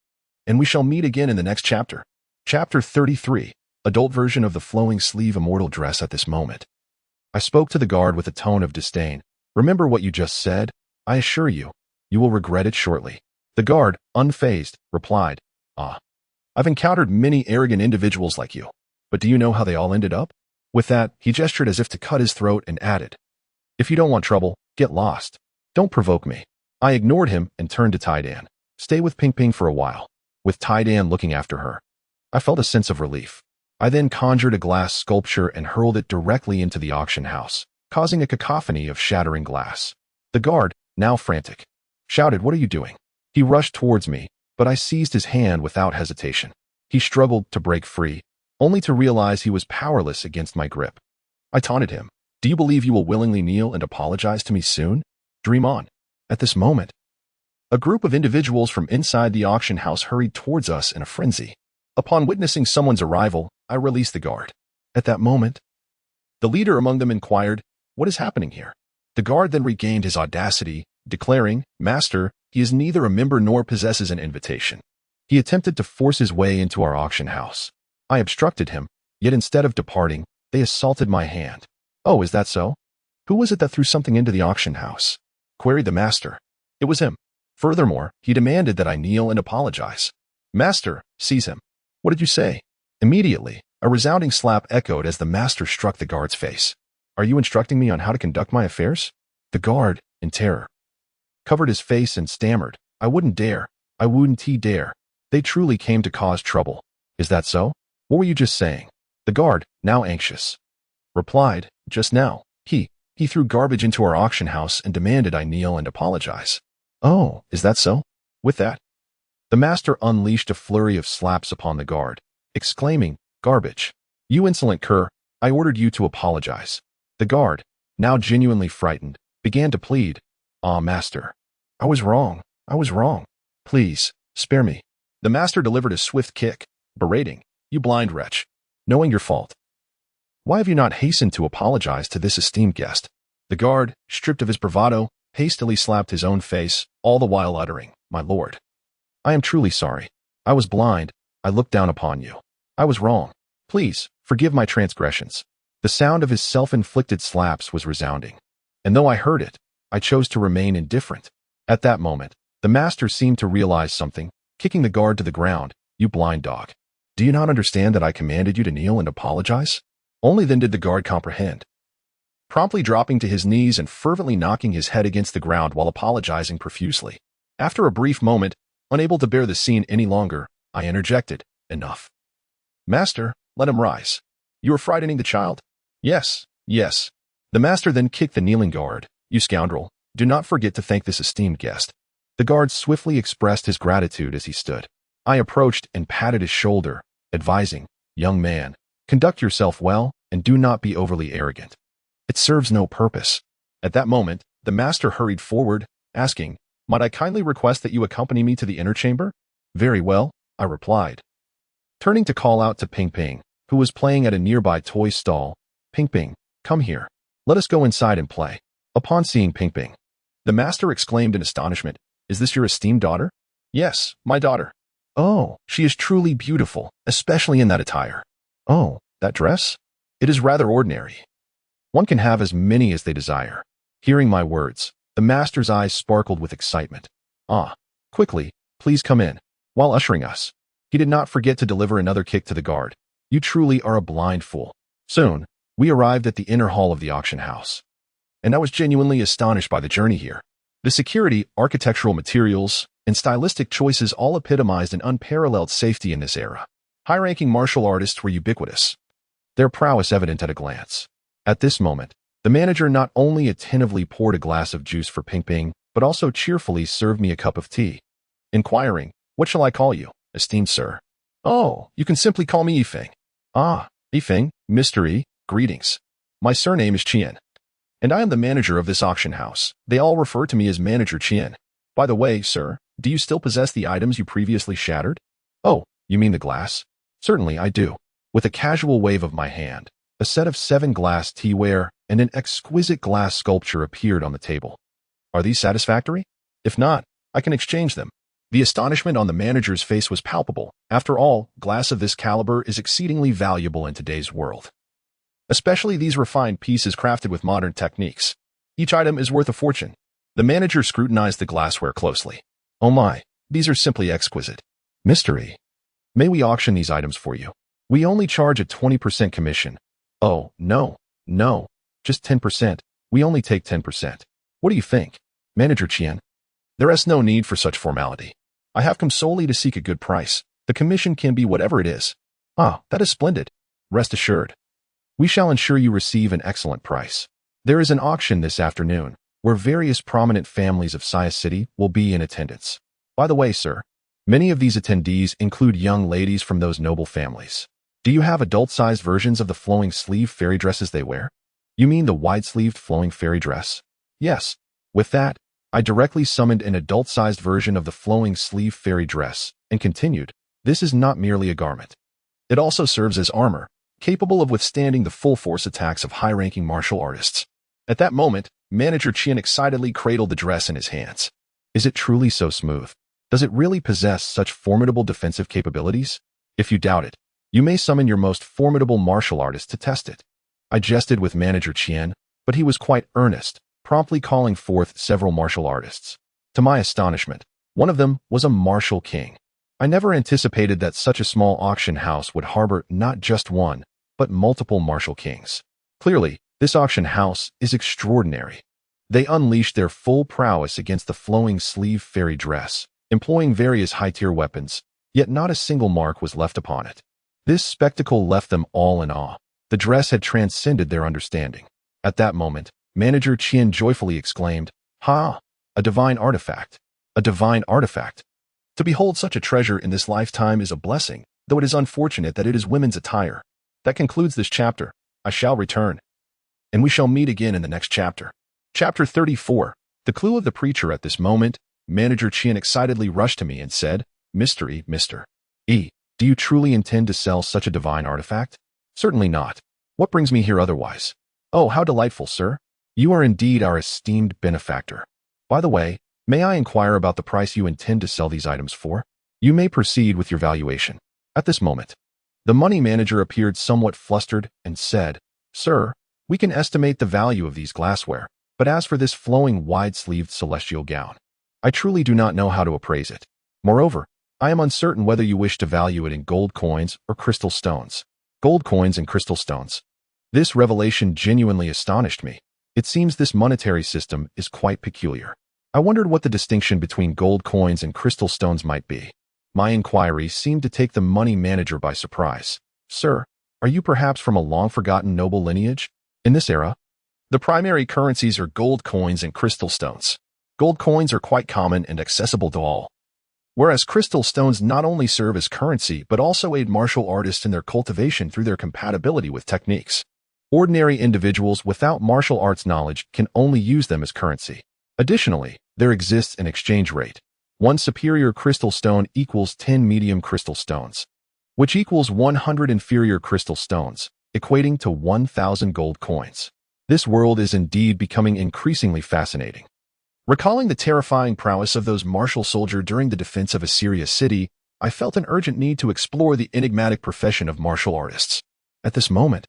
and we shall meet again in the next chapter. Chapter 33, Adult Version of the Flowing Sleeve Immortal Dress. At this moment, I spoke to the guard with a tone of disdain. "Remember what you just said? I assure you, you will regret it shortly." The guard, unfazed, replied, I've encountered many arrogant individuals like you, but do you know how they all ended up?" With that, he gestured as if to cut his throat and added, "If you don't want trouble, get lost. Don't provoke me." I ignored him and turned to Tai-Dan. "Stay with Ping Ping for a while." With Tai-Dan looking after her, I felt a sense of relief. I then conjured a glass sculpture and hurled it directly into the auction house, causing a cacophony of shattering glass. The guard, now frantic, shouted, "What are you doing?" He rushed towards me, but I seized his hand without hesitation. He struggled to break free, only to realize he was powerless against my grip. I taunted him, "Do you believe you will willingly kneel and apologize to me soon? Dream on." At this moment, a group of individuals from inside the auction house hurried towards us in a frenzy. Upon witnessing someone's arrival, I released the guard. At that moment, the leader among them inquired, "What is happening here?" The guard then regained his audacity, declaring, "Master, he is neither a member nor possesses an invitation. He attempted to force his way into our auction house. I obstructed him, yet instead of departing, they assaulted my hand." "Oh, is that so? Who was it that threw something into the auction house?" queried the master. "It was him. Furthermore, he demanded that I kneel and apologize." "Master, seize him." "What did you say?" Immediately, a resounding slap echoed as the master struck the guard's face. "Are you instructing me on how to conduct my affairs?" The guard, in terror, covered his face and stammered, "I wouldn't dare. I wouldn't dare." They truly came to cause trouble. "Is that so? What were you just saying?" The guard, now anxious, replied, "Just now, he threw garbage into our auction house and demanded I kneel and apologize." "Oh, is that so?" With that, the master unleashed a flurry of slaps upon the guard, exclaiming, "Garbage! You insolent cur, I ordered you to apologize." The guard, now genuinely frightened, began to plead, Master, I was wrong. Please, spare me." The master delivered a swift kick, berating, "You blind wretch, knowing your fault, why have you not hastened to apologize to this esteemed guest?" The guard, stripped of his bravado, hastily slapped his own face, all the while uttering, "My lord, I am truly sorry. I was blind. I looked down upon you. I was wrong. Please, forgive my transgressions." The sound of his self-inflicted slaps was resounding, and though I heard it, I chose to remain indifferent. At that moment, the master seemed to realize something, kicking the guard to the ground. "You blind dog. Do you not understand that I commanded you to kneel and apologize?" Only then did the guard comprehend, promptly dropping to his knees and fervently knocking his head against the ground while apologizing profusely. After a brief moment, unable to bear the scene any longer, I interjected, "Enough. Master, let him rise. You are frightening the child." Yes. The master then kicked the kneeling guard. "You scoundrel, do not forget to thank this esteemed guest." The guard swiftly expressed his gratitude as he stood. I approached and patted his shoulder, advising, "Young man, conduct yourself well and do not be overly arrogant. It serves no purpose." At that moment, the master hurried forward, asking, "Might I kindly request that you accompany me to the inner chamber?" "Very well," I replied, turning to call out to Ping Ping, who was playing at a nearby toy stall. "Ping Ping, come here." Let us go inside and play. Upon seeing Ping Ping, the master exclaimed in astonishment, "Is this your esteemed daughter?" "Yes, my daughter." "Oh, she is truly beautiful, especially in that attire." "Oh, that dress? It is rather ordinary. One can have as many as they desire." Hearing my words, the master's eyes sparkled with excitement. "Ah, quickly, please come in." While ushering us, he did not forget to deliver another kick to the guard. "You truly are a blind fool." Soon, we arrived at the inner hall of the auction house, and I was genuinely astonished by the journey here. The security, architectural materials, and stylistic choices all epitomized an unparalleled safety in this era. High-ranking martial artists were ubiquitous, their prowess evident at a glance. At this moment, the manager not only attentively poured a glass of juice for Ping Ping, but also cheerfully served me a cup of tea, inquiring, "What shall I call you, esteemed sir?" "Oh, you can simply call me Yifeng." "Ah, Yifeng, Mr. E, greetings. My surname is Chien, and I am the manager of this auction house. They all refer to me as Manager Chien. By the way, sir, do you still possess the items you previously shattered?" "Oh, you mean the glass?" "Certainly I do." With a casual wave of my hand, a set of 7 glass teaware and an exquisite glass sculpture appeared on the table. "Are these satisfactory? If not, I can exchange them." The astonishment on the manager's face was palpable. After all, glass of this caliber is exceedingly valuable in today's world, especially these refined pieces crafted with modern techniques. Each item is worth a fortune. The manager scrutinized the glassware closely. "Oh my, these are simply exquisite. Mystery. May we auction these items for you? We only charge a 20% commission." "Oh, no, just 10%. We only take 10%. What do you think, Manager Chien?" "There is no need for such formality. I have come solely to seek a good price. The commission can be whatever it is." "Ah, that is splendid. Rest assured, we shall ensure you receive an excellent price. There is an auction this afternoon, where various prominent families of Saya City will be in attendance. By the way, sir, many of these attendees include young ladies from those noble families. Do you have adult-sized versions of the flowing sleeve fairy dresses they wear?" "You mean the wide-sleeved flowing fairy dress?" "Yes." With that, I directly summoned an adult-sized version of the flowing sleeve fairy dress and continued, "This is not merely a garment. It also serves as armor, capable of withstanding the full-force attacks of high-ranking martial artists." At that moment, Manager Chien excitedly cradled the dress in his hands. "Is it truly so smooth? Does it really possess such formidable defensive capabilities? If you doubt it, you may summon your most formidable martial artist to test it." I jested with Manager Chien, but he was quite earnest, promptly calling forth several martial artists. To my astonishment, one of them was a martial king. I never anticipated that such a small auction house would harbor not just one, but multiple martial kings. Clearly, this auction house is extraordinary. They unleashed their full prowess against the flowing sleeve fairy dress, employing various high-tier weapons, yet not a single mark was left upon it. This spectacle left them all in awe. The dress had transcended their understanding. At that moment, Manager Chien joyfully exclaimed, "Ha! A divine artifact! A divine artifact! To behold such a treasure in this lifetime is a blessing, though it is unfortunate that it is women's attire." That concludes this chapter. I shall return, and we shall meet again in the next chapter. Chapter 34. The Clue of the Preacher. At this moment, Manager Chien excitedly rushed to me and said, Mr. E, do you truly intend to sell such a divine artifact?" "Certainly not. What brings me here otherwise?" "Oh, how delightful, sir. You are indeed our esteemed benefactor. By the way, may I inquire about the price you intend to sell these items for?" "You may proceed with your valuation." At this moment, the money manager appeared somewhat flustered and said, "Sir, we can estimate the value of these glassware, but as for this flowing wide-sleeved celestial gown, I truly do not know how to appraise it. Moreover, I am uncertain whether you wish to value it in gold coins or crystal stones." Gold coins and crystal stones. This revelation genuinely astonished me. It seems this monetary system is quite peculiar. I wondered what the distinction between gold coins and crystal stones might be. My inquiry seemed to take the money manager by surprise. "Sir, are you perhaps from a long-forgotten noble lineage? In this era, the primary currencies are gold coins and crystal stones. Gold coins are quite common and accessible to all, whereas crystal stones not only serve as currency but also aid martial artists in their cultivation through their compatibility with techniques. Ordinary individuals without martial arts knowledge can only use them as currency. Additionally, there exists an exchange rate. 1 superior crystal stone equals 10 medium crystal stones, which equals 100 inferior crystal stones, equating to 1,000 gold coins. This world is indeed becoming increasingly fascinating. Recalling the terrifying prowess of those martial soldiers during the defense of a serious city, I felt an urgent need to explore the enigmatic profession of martial artists. At this moment,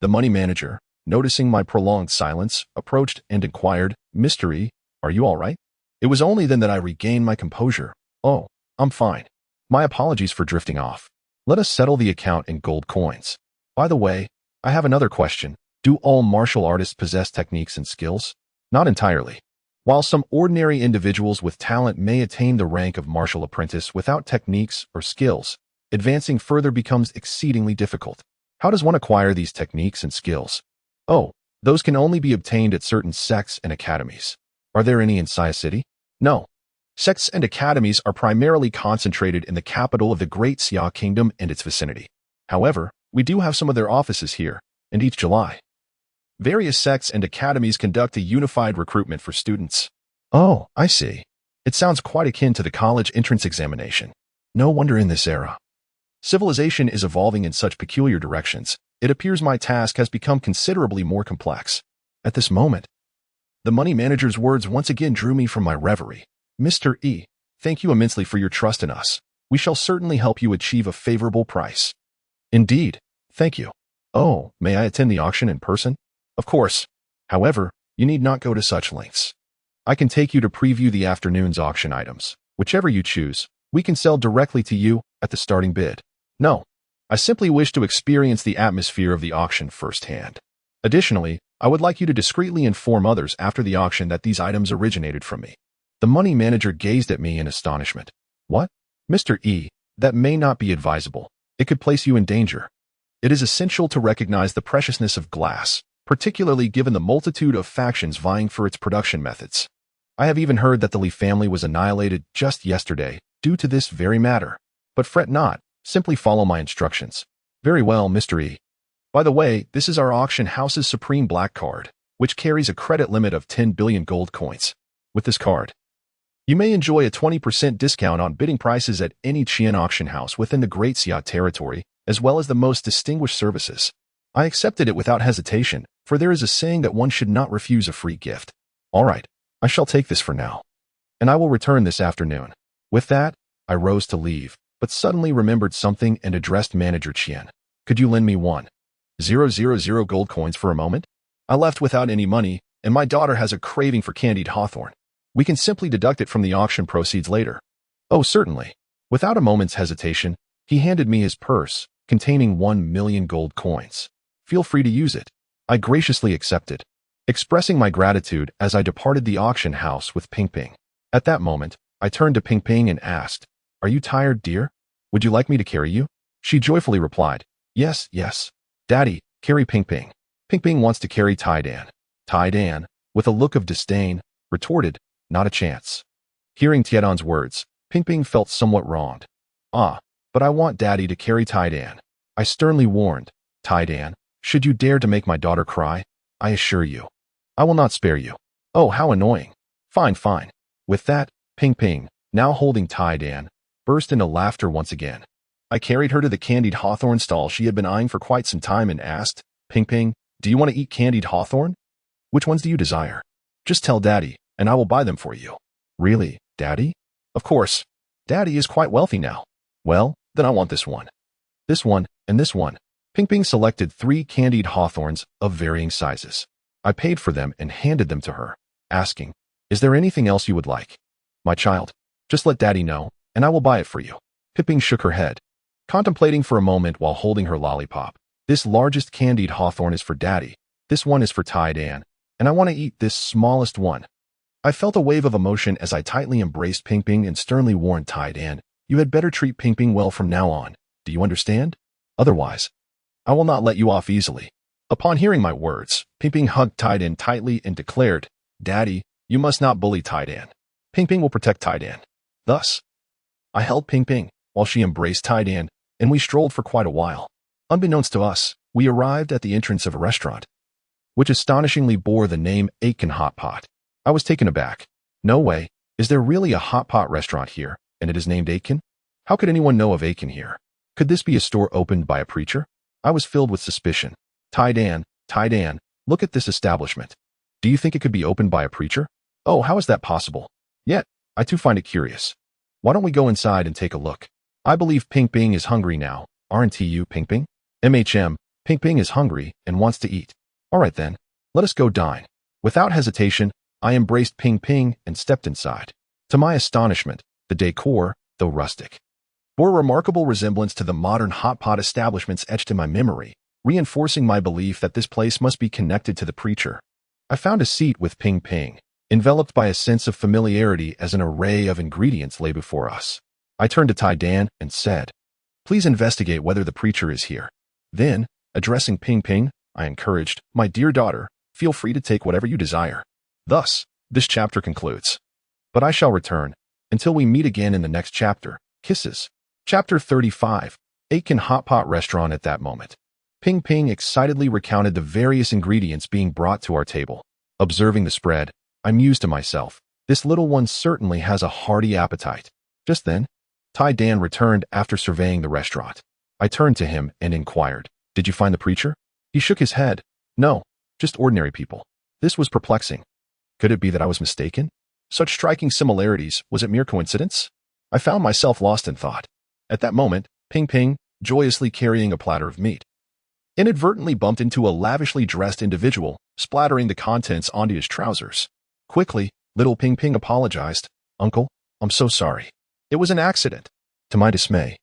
the money manager, noticing my prolonged silence, approached and inquired, "Mr. E, are you all right?" It was only then that I regained my composure. "Oh, I'm fine. My apologies for drifting off. Let us settle the account in gold coins. By the way, I have another question. Do all martial artists possess techniques and skills?" Not entirely. While some ordinary individuals with talent may attain the rank of martial apprentice without techniques or skills, advancing further becomes exceedingly difficult. How does one acquire these techniques and skills? Oh, those can only be obtained at certain sects and academies. Are there any in Sia City? No. Sects and academies are primarily concentrated in the capital of the Great Xia Kingdom and its vicinity. However, we do have some of their offices here, and each July, various sects and academies conduct a unified recruitment for students. Oh, I see. It sounds quite akin to the college entrance examination. No wonder in this era. Civilization is evolving in such peculiar directions. It appears my task has become considerably more complex. At this moment, the money manager's words once again drew me from my reverie. "Mr. E, thank you immensely for your trust in us. We shall certainly help you achieve a favorable price." "Indeed, thank you. Oh, may I attend the auction in person?" "Of course. However, you need not go to such lengths. I can take you to preview the afternoon's auction items. Whichever you choose, we can sell directly to you at the starting bid." "No. I simply wish to experience the atmosphere of the auction firsthand. Additionally, I would like you to discreetly inform others after the auction that these items originated from me." The money manager gazed at me in astonishment. "What? Mr. E, that may not be advisable. It could place you in danger. It is essential to recognize the preciousness of glass, particularly given the multitude of factions vying for its production methods. I have even heard that the Lee family was annihilated just yesterday due to this very matter. But fret not, simply follow my instructions." "Very well, Mr. E. By the way, this is our auction house's Supreme Black Card, which carries a credit limit of 10 billion gold coins. With this card, you may enjoy a 20% discount on bidding prices at any Qian auction house within the Great Xia territory, as well as the most distinguished services." I accepted it without hesitation, for there is a saying that one should not refuse a free gift. "All right, I shall take this for now, and I will return this afternoon." With that, I rose to leave, but suddenly remembered something and addressed Manager Qian. "Could you lend me 1,000 gold coins for a moment? I left without any money, and my daughter has a craving for candied hawthorn. We can simply deduct it from the auction proceeds later." "Oh, certainly." Without a moment's hesitation, he handed me his purse, containing 1,000,000 gold coins. "Feel free to use it." I graciously accepted, expressing my gratitude as I departed the auction house with Ping Ping. At that moment, I turned to Ping Ping and asked, "Are you tired, dear? Would you like me to carry you?" She joyfully replied, "Yes, yes. Daddy, carry Ping Ping." Ping Ping wants to carry Tai Dan. Tai Dan, with a look of disdain, retorted, "Not a chance." Hearing Tiedan's words, Ping Ping felt somewhat wronged. "Ah, but I want Daddy to carry Tai Dan." I sternly warned, "Tai Dan, should you dare to make my daughter cry, I assure you, I will not spare you." "Oh, how annoying." "Fine, fine." With that, Ping Ping, now holding Tai Dan, burst into laughter once again. I carried her to the candied hawthorn stall she had been eyeing for quite some time and asked, "Ping Ping, do you want to eat candied hawthorn? Which ones do you desire? Just tell Daddy, and I will buy them for you." "Really, Daddy?" "Of course. Daddy is quite wealthy now." "Well, then I want this one, and this one." Ping Ping selected 3 candied hawthorns of varying sizes. I paid for them and handed them to her, asking, "Is there anything else you would like?" "My child, just let Daddy know, and I will buy it for you." Ping Ping shook her head, contemplating for a moment while holding her lollipop. "This largest candied hawthorn is for Daddy, this one is for Tai Dan, and I want to eat this smallest one." I felt a wave of emotion as I tightly embraced Ping Ping and sternly warned Tai Dan, "You had better treat Ping Ping well from now on. Do you understand? Otherwise, I will not let you off easily." Upon hearing my words, Ping Ping hugged Tai Dan tightly and declared, "Daddy, you must not bully Tai Dan. Ping Ping will protect Tai Dan." Thus, I held Ping Ping while she embraced Tai Dan, and we strolled for quite a while. Unbeknownst to us, we arrived at the entrance of a restaurant, which astonishingly bore the name Aiken Hot Pot. I was taken aback. No way, is there really a hot pot restaurant here, and it is named Aiken? How could anyone know of Aiken here? Could this be a store opened by a preacher? I was filled with suspicion. Tai Dan, Look at this establishment. Do you think it could be opened by a preacher? Oh, how is that possible? Yet, I too find it curious. Why don't we go inside and take a look? I believe Ping Ping is hungry now, aren't you, Ping Ping? Ping Ping is hungry and wants to eat. All right then, let us go dine. Without hesitation, I embraced Ping Ping and stepped inside. To my astonishment, the decor, though rustic, bore a remarkable resemblance to the modern hot pot establishments etched in my memory, reinforcing my belief that this place must be connected to the preacher. I found a seat with Ping Ping, enveloped by a sense of familiarity as an array of ingredients lay before us. I turned to Tai Dan and said, "Please investigate whether the preacher is here." Then, addressing Ping Ping, I encouraged, "My dear daughter, feel free to take whatever you desire." Thus, this chapter concludes. But I shall return. Until we meet again in the next chapter. Kisses. Chapter 35. Aiken Hot Pot Restaurant. At that moment, Ping Ping excitedly recounted the various ingredients being brought to our table. Observing the spread, I mused to myself, this little one certainly has a hearty appetite. Just then, Tai Dan returned after surveying the restaurant. I turned to him and inquired, "Did you find the preacher?" He shook his head. "No, just ordinary people." This was perplexing. Could it be that I was mistaken? Such striking similarities, was it mere coincidence? I found myself lost in thought. At that moment, Ping Ping, joyously carrying a platter of meat, inadvertently bumped into a lavishly dressed individual, splattering the contents onto his trousers. Quickly, little Ping Ping apologized. "Uncle, I'm so sorry. It was an accident." To my dismay,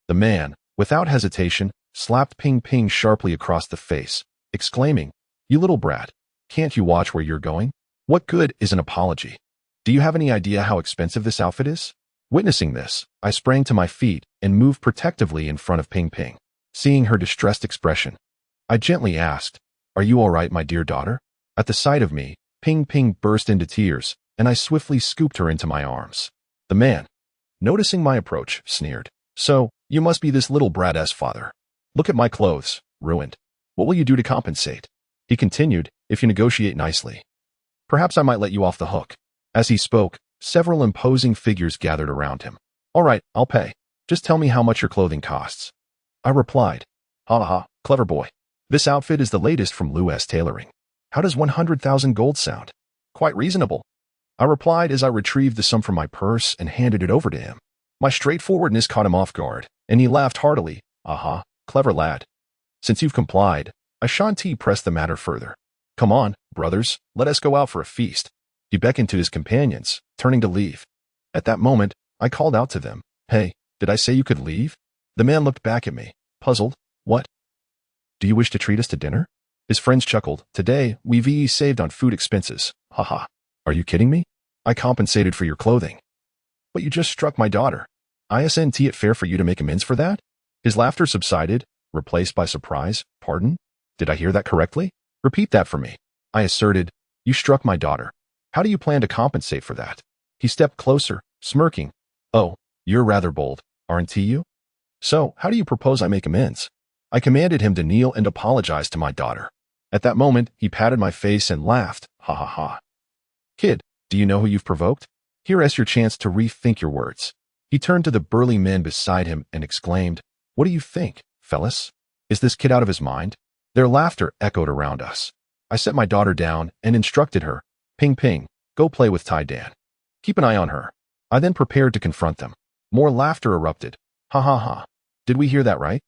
the man, without hesitation, slapped Ping Ping sharply across the face, exclaiming, "You little brat, can't you watch where you're going? What good is an apology? Do you have any idea how expensive this outfit is?" Witnessing this, I sprang to my feet and moved protectively in front of Ping Ping. Seeing her distressed expression, I gently asked, "Are you all right, my dear daughter?" At the sight of me, Ping Ping burst into tears, and I swiftly scooped her into my arms. The man, noticing my approach, sneered, "So, you must be this little brat's father. Look at my clothes, ruined. What will you do to compensate?" He continued, "If you negotiate nicely, perhaps I might let you off the hook." As he spoke, several imposing figures gathered around him. "All right, I'll pay. Just tell me how much your clothing costs." I replied, "Ha ha, clever boy. This outfit is the latest from Lewis Tailoring. How does 100,000 gold sound?" "Quite reasonable," I replied as I retrieved the sum from my purse and handed it over to him. My straightforwardness caught him off guard, and he laughed heartily. "Aha, clever lad. Since you've complied, I shan't press the matter further. Come on, brothers, let us go out for a feast." He beckoned to his companions, turning to leave. At that moment, I called out to them, "Hey, did I say you could leave?" The man looked back at me, puzzled. "What? Do you wish to treat us to dinner?" His friends chuckled. "Today, we've saved on food expenses. Haha. Are you kidding me? I compensated for your clothing." "But you just struck my daughter. Isn't it fair for you to make amends for that?" His laughter subsided, replaced by surprise. "Pardon? Did I hear that correctly? Repeat that for me." I asserted, "You struck my daughter. How do you plan to compensate for that?" He stepped closer, smirking. "Oh, you're rather bold, aren't you? So, how do you propose I make amends?" I commanded him to kneel and apologize to my daughter. At that moment, he patted my face and laughed. "Ha ha ha. Kid, do you know who you've provoked? Here's your chance to rethink your words." He turned to the burly men beside him and exclaimed, "What do you think, fellas? Is this kid out of his mind?" Their laughter echoed around us. I set my daughter down and instructed her, "Ping Ping, go play with Tai Dan. Keep an eye on her." I then prepared to confront them. More laughter erupted. "Ha ha ha. Did we hear that right?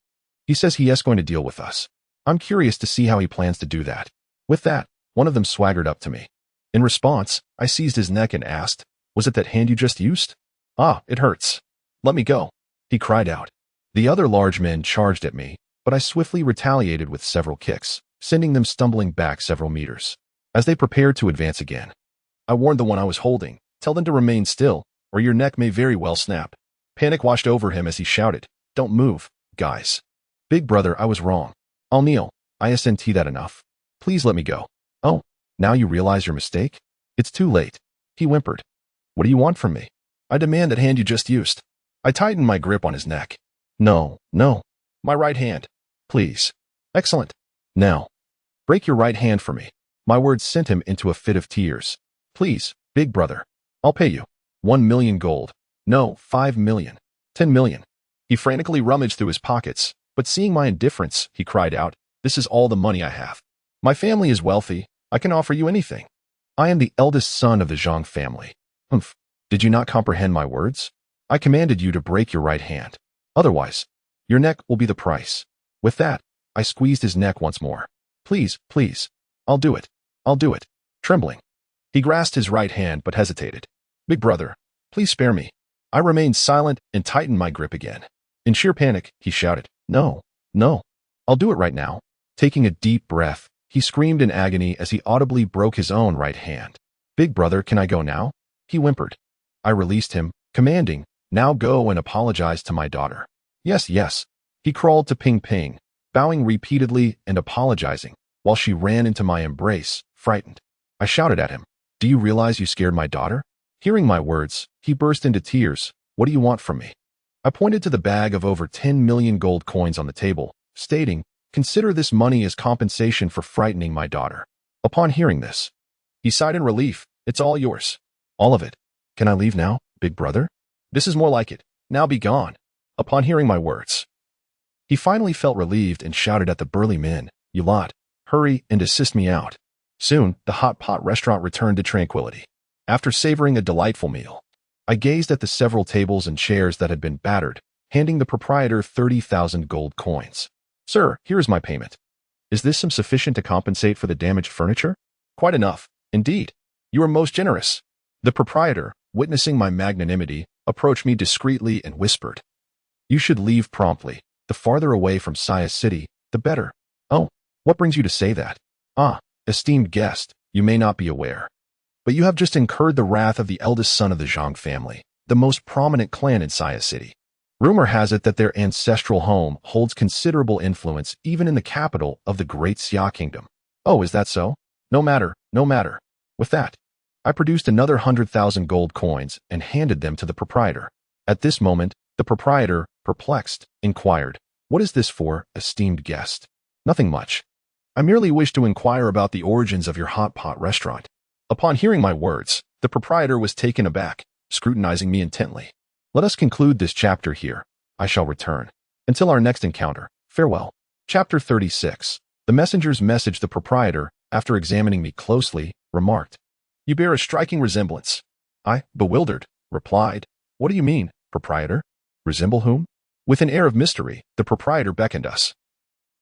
He says he is going to deal with us. I'm curious to see how he plans to do that." With that, one of them swaggered up to me. In response, I seized his neck and asked, "Was it that hand you just used?" "Ah, it hurts. Let me go," he cried out. The other large men charged at me, but I swiftly retaliated with several kicks, sending them stumbling back several meters. As they prepared to advance again, I warned the one I was holding, "Tell them to remain still, or your neck may very well snap." Panic washed over him as he shouted, "Don't move, guys. Big brother, I was wrong. I'll kneel. Isn't that enough? Please let me go." "Oh, now you realize your mistake? It's too late," he whimpered. "What do you want from me?" "I demand that hand you just used." I tightened my grip on his neck. "No, no. My right hand. Please." "Excellent. Now, break your right hand for me." My words sent him into a fit of tears. "Please, big brother. I'll pay you. 1,000,000 gold. No, 5,000,000. 10,000,000. He frantically rummaged through his pockets, but seeing my indifference, he cried out, "This is all the money I have. My family is wealthy. I can offer you anything. I am the eldest son of the Zhang family. Humph. Did you not comprehend my words? I commanded you to break your right hand. Otherwise, your neck will be the price. With that, I squeezed his neck once more. Please, please. I'll do it. I'll do it. Trembling. He grasped his right hand but hesitated. Big brother, please spare me. I remained silent and tightened my grip again. In sheer panic, he shouted, No, no. I'll do it right now. Taking a deep breath, he screamed in agony as he audibly broke his own right hand. Big brother, can I go now? He whimpered. I released him, commanding, Now go and apologize to my daughter. Yes, yes. He crawled to Ping Ping, bowing repeatedly and apologizing, while she ran into my embrace, frightened. I shouted at him, Do you realize you scared my daughter? Hearing my words, he burst into tears. What do you want from me? I pointed to the bag of over 10 million gold coins on the table, stating, Consider this money as compensation for frightening my daughter. Upon hearing this, he sighed in relief. It's all yours. All of it. Can I leave now, big brother? This is more like it. Now be gone. Upon hearing my words, he finally felt relieved and shouted at the burly men, You lot, hurry and assist me out. Soon, the hot pot restaurant returned to tranquility. After savoring a delightful meal, I gazed at the several tables and chairs that had been battered, handing the proprietor 30,000 gold coins. Sir, here is my payment. Is this sufficient to compensate for the damaged furniture? Quite enough, indeed. You are most generous. The proprietor, witnessing my magnanimity, approached me discreetly and whispered, You should leave promptly. The farther away from Saya City, the better. Oh, what brings you to say that? Ah, esteemed guest, you may not be aware, but you have just incurred the wrath of the eldest son of the Zhang family, the most prominent clan in Saya City. Rumor has it that their ancestral home holds considerable influence even in the capital of the great Xia kingdom. Oh, is that so? No matter, no matter. With that, I produced another 100,000 gold coins and handed them to the proprietor. At this moment, the proprietor, perplexed, inquired, What is this for, esteemed guest? Nothing much. I merely wish to inquire about the origins of your hot pot restaurant. Upon hearing my words, the proprietor was taken aback, scrutinizing me intently. Let us conclude this chapter here. I shall return. Until our next encounter, farewell. Chapter 36. The messenger's message. The proprietor, after examining me closely, remarked, You bear a striking resemblance. I, bewildered, replied, What do you mean, proprietor? Resemble whom? With an air of mystery, the proprietor beckoned us.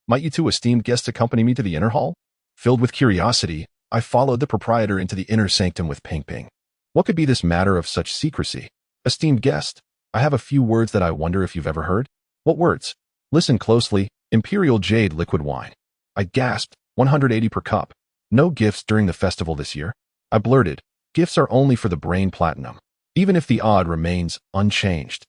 Might you two esteemed guests accompany me to the inner hall? Filled with curiosity, I followed the proprietor into the inner sanctum with Ping Ping. What could be this matter of such secrecy? Esteemed guest, I have a few words that I wonder if you've ever heard. What words? Listen closely. Imperial Jade liquid wine. I gasped, 180 per cup. No gifts during the festival this year. I blurted, Gifts are only for the brain platinum, even if the odd remains unchanged.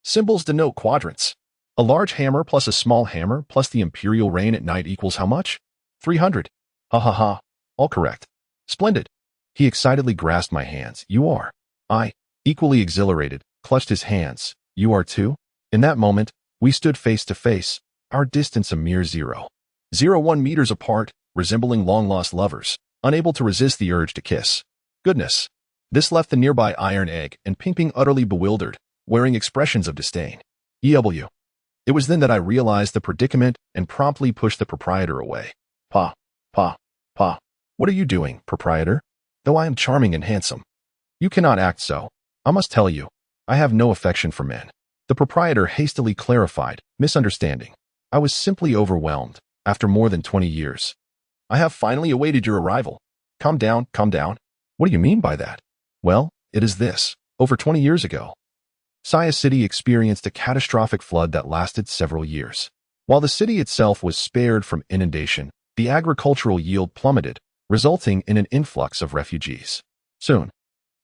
Symbols denote quadrants. A large hammer plus a small hammer plus the imperial rain at night equals how much? 300. Ha ha ha. All correct. Splendid. He excitedly grasped my hands. You are. I, equally exhilarated, clutched his hands. You are too? In that moment, we stood face to face, our distance a mere 0.01 meters apart, resembling long-lost lovers, unable to resist the urge to kiss. Goodness. This left the nearby iron egg and Ping Ping utterly bewildered, wearing expressions of disdain. EW. It was then that I realized the predicament and promptly pushed the proprietor away. Pa. What are you doing, proprietor? Though I am charming and handsome, you cannot act so. I must tell you, I have no affection for men. The proprietor hastily clarified, misunderstanding. I was simply overwhelmed, after more than 20 years. I have finally awaited your arrival. Calm down, calm down. What do you mean by that? Well, it is this. Over 20 years ago, Saya City experienced a catastrophic flood that lasted several years. While the city itself was spared from inundation, the agricultural yield plummeted, resulting in an influx of refugees. Soon,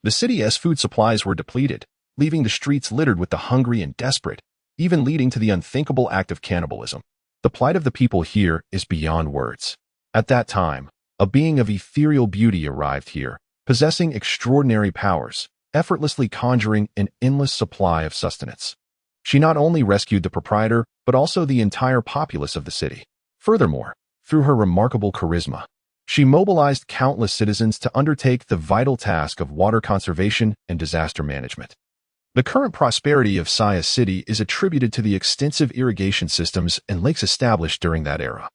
the city's food supplies were depleted, leaving the streets littered with the hungry and desperate, even leading to the unthinkable act of cannibalism. The plight of the people here is beyond words. At that time, a being of ethereal beauty arrived here, possessing extraordinary powers, effortlessly conjuring an endless supply of sustenance. She not only rescued the proprietor, but also the entire populace of the city. Furthermore, through her remarkable charisma, she mobilized countless citizens to undertake the vital task of water conservation and disaster management. The current prosperity of Saya City is attributed to the extensive irrigation systems and lakes established during that era.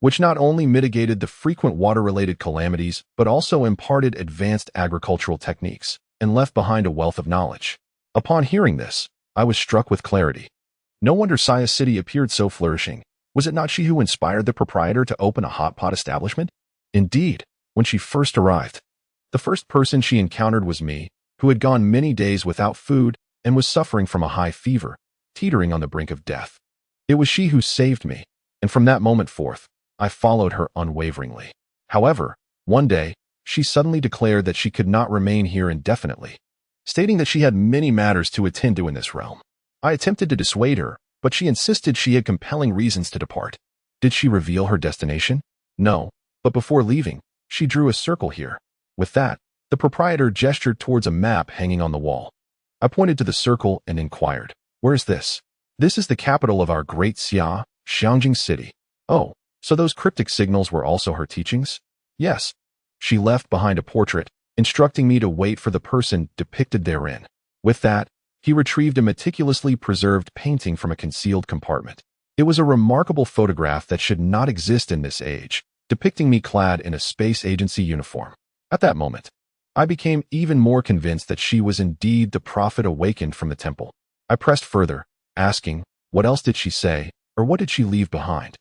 which not only mitigated the frequent water-related calamities, but also imparted advanced agricultural techniques and left behind a wealth of knowledge. Upon hearing this, I was struck with clarity. No wonder Saya City appeared so flourishing. Was it not she who inspired the proprietor to open a hot pot establishment? Indeed, when she first arrived, the first person she encountered was me, who had gone many days without food and was suffering from a high fever, teetering on the brink of death. It was she who saved me, and from that moment forth, I followed her unwaveringly. However, one day, she suddenly declared that she could not remain here indefinitely, stating that she had many matters to attend to in this realm. I attempted to dissuade her, but she insisted she had compelling reasons to depart. Did she reveal her destination? No, but before leaving, she drew a circle here. With that, the proprietor gestured towards a map hanging on the wall. I pointed to the circle and inquired, "Where is this?" "This is the capital of our great Xia, Xiangjing City." "Oh, so those cryptic signals were also her teachings?" "Yes." She left behind a portrait, instructing me to wait for the person depicted therein. With that, he retrieved a meticulously preserved painting from a concealed compartment. It was a remarkable photograph that should not exist in this age, depicting me clad in a space agency uniform. At that moment, I became even more convinced that she was indeed the prophet awakened from the temple. I pressed further, asking, what else did she say, or what did she leave behind?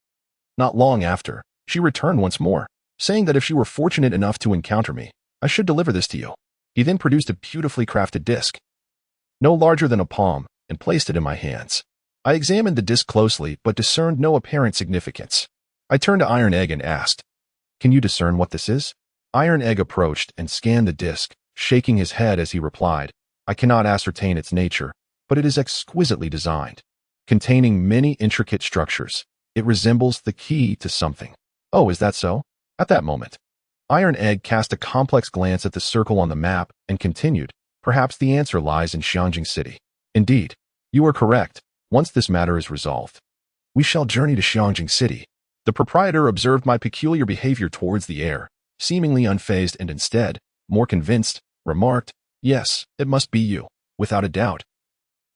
Not long after, she returned once more, saying that if she were fortunate enough to encounter me, I should deliver this to you. He then produced a beautifully crafted disc, no larger than a palm, and placed it in my hands. I examined the disc closely, but discerned no apparent significance. I turned to Iron Egg and asked, "Can you discern what this is?" Iron Egg approached and scanned the disc, shaking his head as he replied, "I cannot ascertain its nature, but it is exquisitely designed. Containing many intricate structures, it resembles the key to something." "Oh, is that so?" At that moment, Iron Egg cast a complex glance at the circle on the map and continued, "Perhaps the answer lies in Xiangjing City." "Indeed, you are correct. Once this matter is resolved, we shall journey to Xiangjing City." The proprietor observed my peculiar behavior towards the air, seemingly unfazed, and instead, more convinced, remarked, "Yes, it must be you, without a doubt.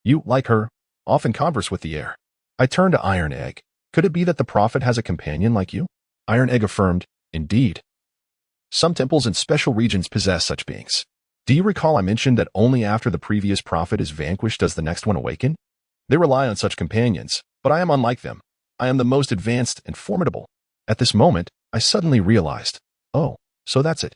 You, like her, often converse with the air." I turned to Iron Egg. "Could it be that the prophet has a companion like you?" Iron Egg affirmed, "Indeed. Some temples in special regions possess such beings. Do you recall I mentioned that only after the previous prophet is vanquished does the next one awaken? They rely on such companions, but I am unlike them. I am the most advanced and formidable." At this moment, I suddenly realized, oh, so that's it.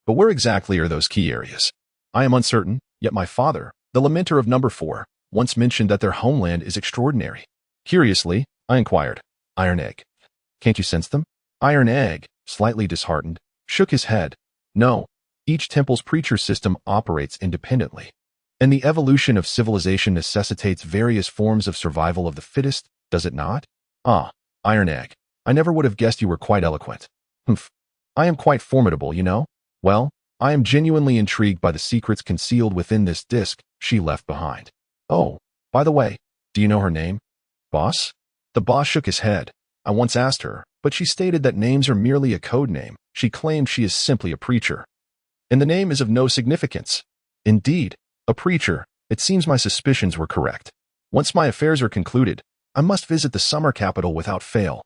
But where exactly are those key areas? I am uncertain, yet my father, the lamenter of number 4, once mentioned that their homeland is extraordinary. Curiously, I inquired, "Iron Egg, can't you sense them?" Iron Egg, slightly disheartened, shook his head. "No, each temple's preacher system operates independently, and the evolution of civilization necessitates various forms of survival of the fittest, does it not?" "Ah, Iron Egg, I never would have guessed you were quite eloquent." "Humph, I am quite formidable, you know. Well, I am genuinely intrigued by the secrets concealed within this disc she left behind." "Oh, by the way, do you know her name?" "Boss?" The boss shook his head. "I once asked her, but she stated that names are merely a code name. She claimed she is simply a preacher, and the name is of no significance." "Indeed, a preacher. It seems my suspicions were correct. Once my affairs are concluded, I must visit the summer capital without fail."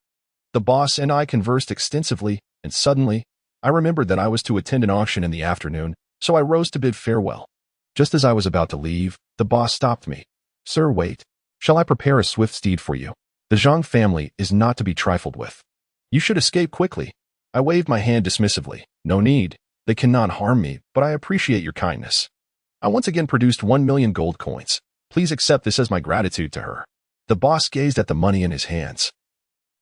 The boss and I conversed extensively, and suddenly, I remembered that I was to attend an auction in the afternoon, so I rose to bid farewell. Just as I was about to leave, the boss stopped me. "Sir, wait. Shall I prepare a swift steed for you? The Zhang family is not to be trifled with. You should escape quickly." I waved my hand dismissively. "No need. They cannot harm me, but I appreciate your kindness." I once again produced 1,000,000 gold coins. "Please accept this as my gratitude to her." The boss gazed at the money in his hands,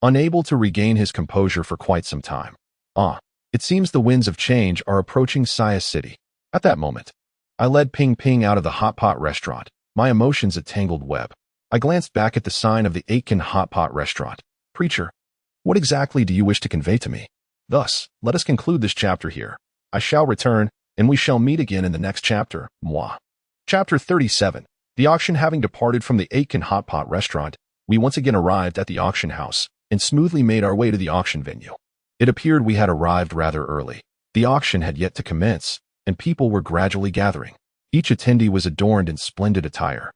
unable to regain his composure for quite some time. "Ah, it seems the winds of change are approaching Saya City." At that moment, I led Ping Ping out of the hot pot restaurant, my emotions a tangled web. I glanced back at the sign of the Aitken hot pot restaurant. "Preacher, what exactly do you wish to convey to me?" Thus, let us conclude this chapter here. I shall return, and we shall meet again in the next chapter. Moi. Chapter 37. The auction having departed from the Aitken hot pot restaurant, we once again arrived at the auction house, and smoothly made our way to the auction venue. It appeared we had arrived rather early. The auction had yet to commence, and people were gradually gathering. Each attendee was adorned in splendid attire,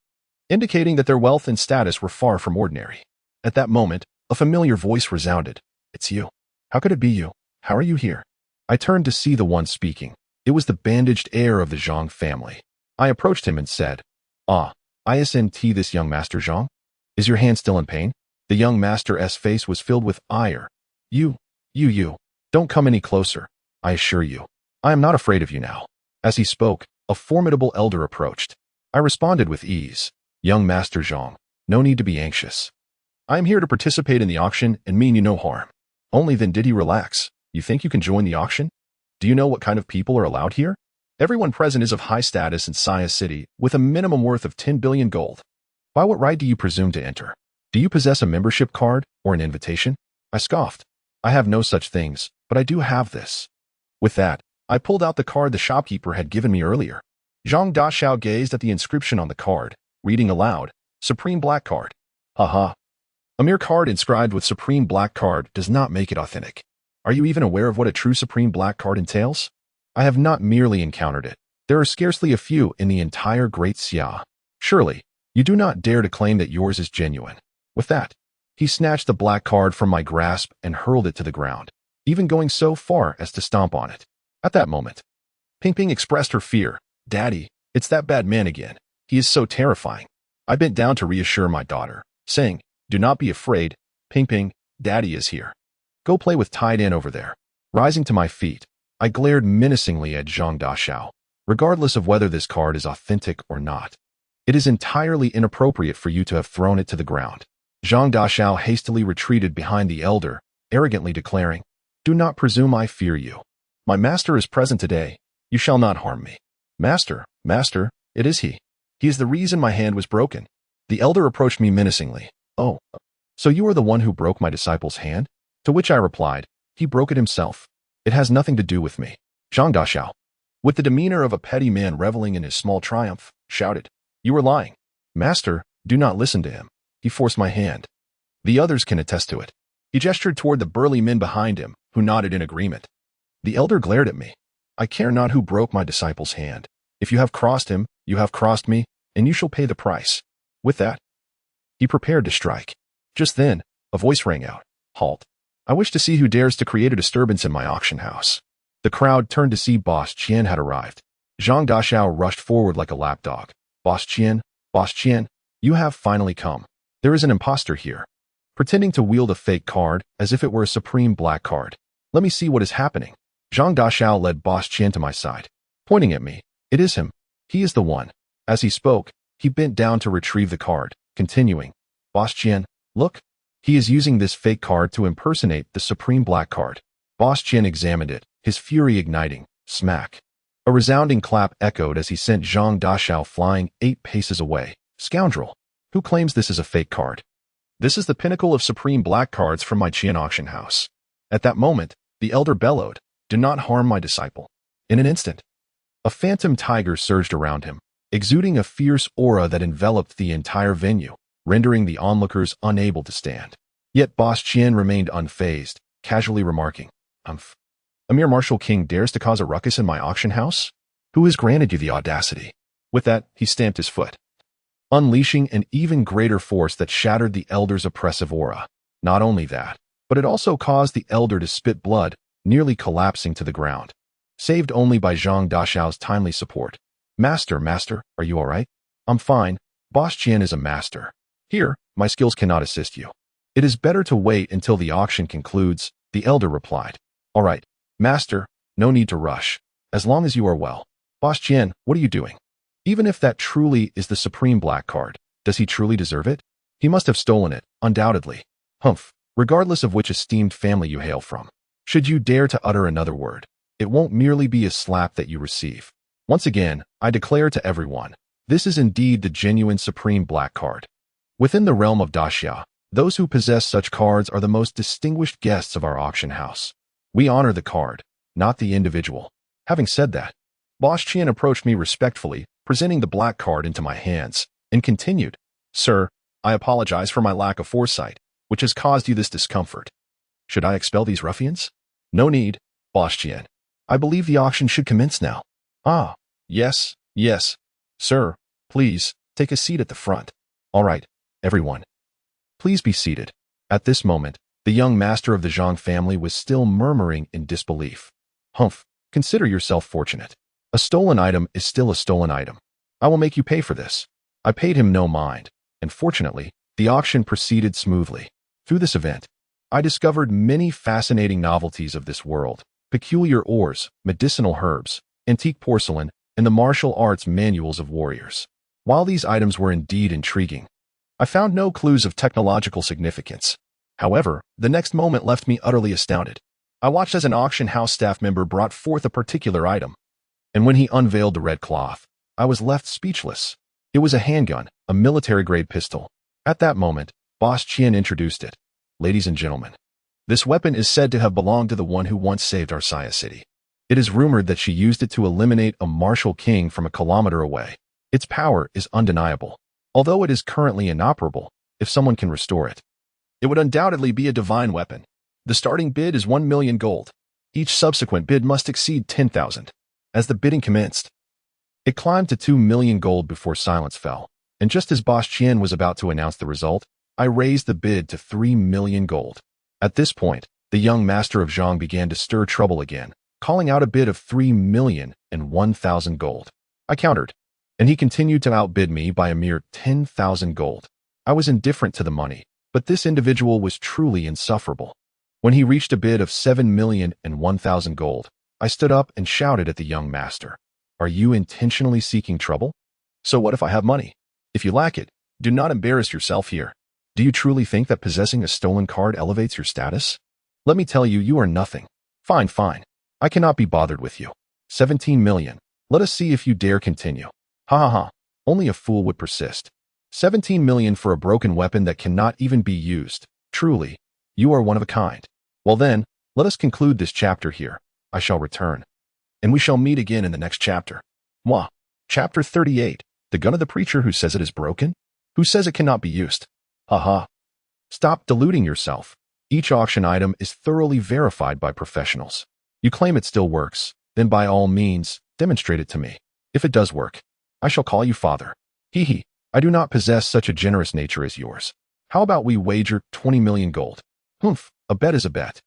indicating that their wealth and status were far from ordinary. At that moment, a familiar voice resounded. "It's you." How could it be you? How are you here? I turned to see the one speaking. It was the bandaged heir of the Zhang family. I approached him and said, "Ah, isn't this young Master Zhang? Is your hand still in pain?" The young master's face was filled with ire. You. Don't come any closer, I assure you. I am not afraid of you now." As he spoke, a formidable elder approached. I responded with ease. "Young Master Zhang, no need to be anxious. I am here to participate in the auction and mean you no harm." Only then did he relax. "You think you can join the auction? Do you know what kind of people are allowed here? Everyone present is of high status in Saya City with a minimum worth of 10 billion gold. By what right do you presume to enter? Do you possess a membership card or an invitation?" I scoffed. "I have no such things, but I do have this." With that, I pulled out the card the shopkeeper had given me earlier. Zhang Daxiao gazed at the inscription on the card, reading aloud, "Supreme Black Card." Haha. A mere card inscribed with Supreme Black Card does not make it authentic. Are you even aware of what a true Supreme Black Card entails? I have not merely encountered it. There are scarcely a few in the entire Great Xia. Surely, you do not dare to claim that yours is genuine. With that, he snatched the black card from my grasp and hurled it to the ground, even going so far as to stomp on it. At that moment, Ping Ping expressed her fear. "Daddy, it's that bad man again. He is so terrifying." I bent down to reassure my daughter, saying, "Do not be afraid, Ping Ping, Daddy is here. Go play with Tide over there." Rising to my feet, I glared menacingly at Zhang Daxiao. "Regardless of whether this card is authentic or not, it is entirely inappropriate for you to have thrown it to the ground." Zhang Daxiao hastily retreated behind the elder, arrogantly declaring, "Do not presume I fear you. My master is present today. You shall not harm me." Master, it is he. He is the reason my hand was broken." The elder approached me menacingly. "Oh, so you are the one who broke my disciple's hand?" To which I replied, "He broke it himself. It has nothing to do with me." Zhang Daxiao, with the demeanor of a petty man reveling in his small triumph, shouted, "You are lying. Master, do not listen to him. He forced my hand. The others can attest to it." He gestured toward the burly men behind him, who nodded in agreement. The elder glared at me. "I care not who broke my disciple's hand. If you have crossed him, you have crossed me, and you shall pay the price." With that, he prepared to strike. Just then, a voice rang out. "Halt. I wish to see who dares to create a disturbance in my auction house." The crowd turned to see Boss Qian had arrived. Zhang Daxiao rushed forward like a lapdog. Boss Qian, you have finally come. There is an imposter here, pretending to wield a fake card as if it were a Supreme Black Card. Let me see what is happening." Zhang Daxiao led Boss Qian to my side, pointing at me. "It is him. He is the one." As he spoke, he bent down to retrieve the card, continuing, "Boss Qian, look. He is using this fake card to impersonate the Supreme Black Card." Boss Qian examined it, his fury igniting. Smack. A resounding clap echoed as he sent Zhang Daxiao flying 8 paces away. "Scoundrel! Who claims this is a fake card? This is the pinnacle of Supreme Black Cards from my Qian auction house." At that moment, the elder bellowed, "Do not harm my disciple." In an instant, a phantom tiger surged around him, exuding a fierce aura that enveloped the entire venue, rendering the onlookers unable to stand. Yet Boss Qian remained unfazed, casually remarking, "Umph. A mere martial king dares to cause a ruckus in my auction house? Who has granted you the audacity?" With that, he stamped his foot, unleashing an even greater force that shattered the elder's oppressive aura. Not only that, but it also caused the elder to spit blood, nearly collapsing to the ground. Saved only by Zhang Daxiao's timely support. Master, are you all right?" "I'm fine. Boss Qian is a master. Here, my skills cannot assist you. It is better to wait until the auction concludes," the elder replied. "All right, master, no need to rush, as long as you are well." "Boss Qian, what are you doing? Even if that truly is the Supreme Black Card, does he truly deserve it? He must have stolen it, undoubtedly. Humph, regardless of which esteemed family you hail from. Should you dare to utter another word, it won't merely be a slap that you receive. Once again, I declare to everyone, this is indeed the genuine Supreme Black Card. Within the realm of Daxia, those who possess such cards are the most distinguished guests of our auction house. We honor the card, not the individual." Having said that, Boss Qian approached me respectfully, presenting the black card into my hands, and continued, "Sir, I apologize for my lack of foresight, which has caused you this discomfort. Should I expel these ruffians?" "No need, Boss Qian. I believe the auction should commence now." "Ah, yes. Sir, please, take a seat at the front." "All right, everyone. Please be seated." At this moment, The young master of the Zhang family was still murmuring in disbelief. Humph, consider yourself fortunate. A stolen item is still a stolen item. I will make you pay for this. I paid him no mind, and fortunately, the auction proceeded smoothly. Through this event, I discovered many fascinating novelties of this world, peculiar ores, medicinal herbs, antique porcelain, and the martial arts manuals of warriors. While these items were indeed intriguing, I found no clues of technological significance. However, the next moment left me utterly astounded. I watched as an auction house staff member brought forth a particular item, and when he unveiled the red cloth, I was left speechless. It was a handgun, a military-grade pistol. At that moment, Boss Qian introduced it. Ladies and gentlemen, this weapon is said to have belonged to the one who once saved our Saya city. It is rumored that she used it to eliminate a martial king from a kilometer away. Its power is undeniable. Although it is currently inoperable, if someone can restore it, it would undoubtedly be a divine weapon. The starting bid is 1 million gold. Each subsequent bid must exceed 10,000. As the bidding commenced, it climbed to 2 million gold before silence fell, and just as Boss Qian was about to announce the result, I raised the bid to 3 million gold. At this point, the young master of Zhang began to stir trouble again, calling out a bid of 3,001,000 gold. I countered, and he continued to outbid me by a mere 10,000 gold. I was indifferent to the money, but this individual was truly insufferable. When he reached a bid of 7,001,000 gold, I stood up and shouted at the young master, "Are you intentionally seeking trouble? So what if I have money? If you lack it, do not embarrass yourself here. Do you truly think that possessing a stolen card elevates your status? Let me tell you, you are nothing. Fine, fine. I cannot be bothered with you. 17 million. Let us see if you dare continue." Ha ha ha. Only a fool would persist. 17 million for a broken weapon that cannot even be used. Truly, you are one of a kind. Well then, let us conclude this chapter here. I shall return, and we shall meet again in the next chapter. Mwah. Chapter 38. The gun of the preacher who says it is broken? Who says it cannot be used? Ha ha. Stop deluding yourself. Each auction item is thoroughly verified by professionals. You claim it still works, then by all means, demonstrate it to me. If it does work, I shall call you father. Hee hee. I do not possess such a generous nature as yours. How about we wager 20 million gold? Humph, a bet is a bet.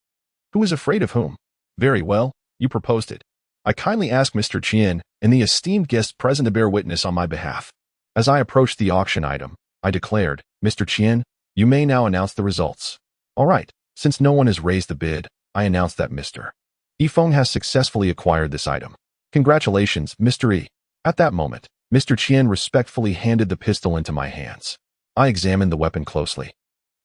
Who is afraid of whom? Very well, you proposed it. I kindly ask Mr. Qian and the esteemed guests present to bear witness on my behalf. As I approached the auction item, I declared, Mr. Qian, you may now announce the results. All right, since no one has raised the bid, I announce that Mr. Yifeng has successfully acquired this item. Congratulations, Mr. E. At that moment, Mr. Qian respectfully handed the pistol into my hands. I examined the weapon closely.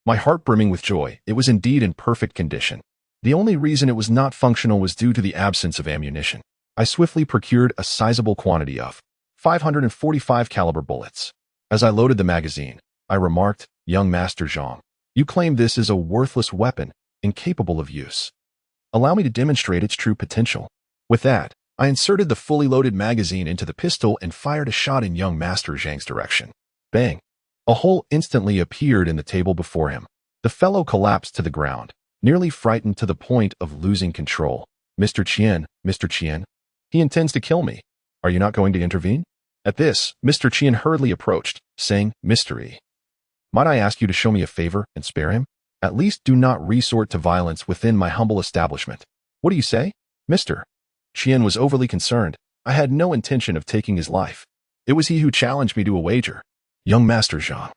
My heart brimming with joy, it was indeed in perfect condition. The only reason it was not functional was due to the absence of ammunition. I swiftly procured a sizable quantity of 545 caliber bullets. As I loaded the magazine, I remarked, Young Master Zhang, you claim this is a worthless weapon, incapable of use. Allow me to demonstrate its true potential. With that, I inserted the fully loaded magazine into the pistol and fired a shot in young Master Zhang's direction. Bang! A hole instantly appeared in the table before him. The fellow collapsed to the ground, nearly frightened to the point of losing control. Mr. Qian, he intends to kill me. Are you not going to intervene? At this, Mr. Qian hurriedly approached, saying, Mystery. Might I ask you to show me a favor and spare him? At least do not resort to violence within my humble establishment. What do you say? Mr. Qian was overly concerned. I had no intention of taking his life. It was he who challenged me to a wager. Young Master Zhang,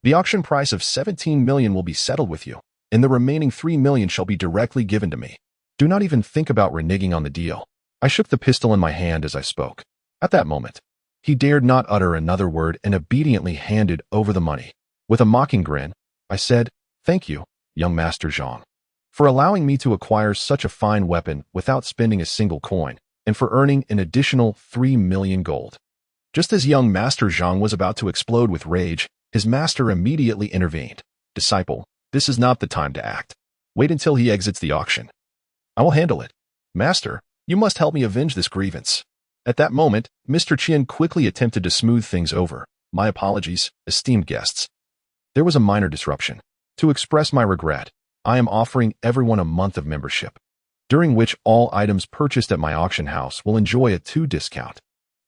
the auction price of 17 million will be settled with you, and the remaining 3 million shall be directly given to me. Do not even think about reneging on the deal. I shook the pistol in my hand as I spoke. At that moment, he dared not utter another word and obediently handed over the money. With a mocking grin, I said, Thank you, young Master Zhang, for allowing me to acquire such a fine weapon without spending a single coin, and for earning an additional 3 million gold. Just as young Master Zhang was about to explode with rage, his master immediately intervened. Disciple, this is not the time to act. Wait until he exits the auction. I will handle it. Master, you must help me avenge this grievance. At that moment, Mr. Qian quickly attempted to smooth things over. My apologies, esteemed guests. There was a minor disruption. To express my regret, I am offering everyone a month of membership, during which all items purchased at my auction house will enjoy a 2 discount.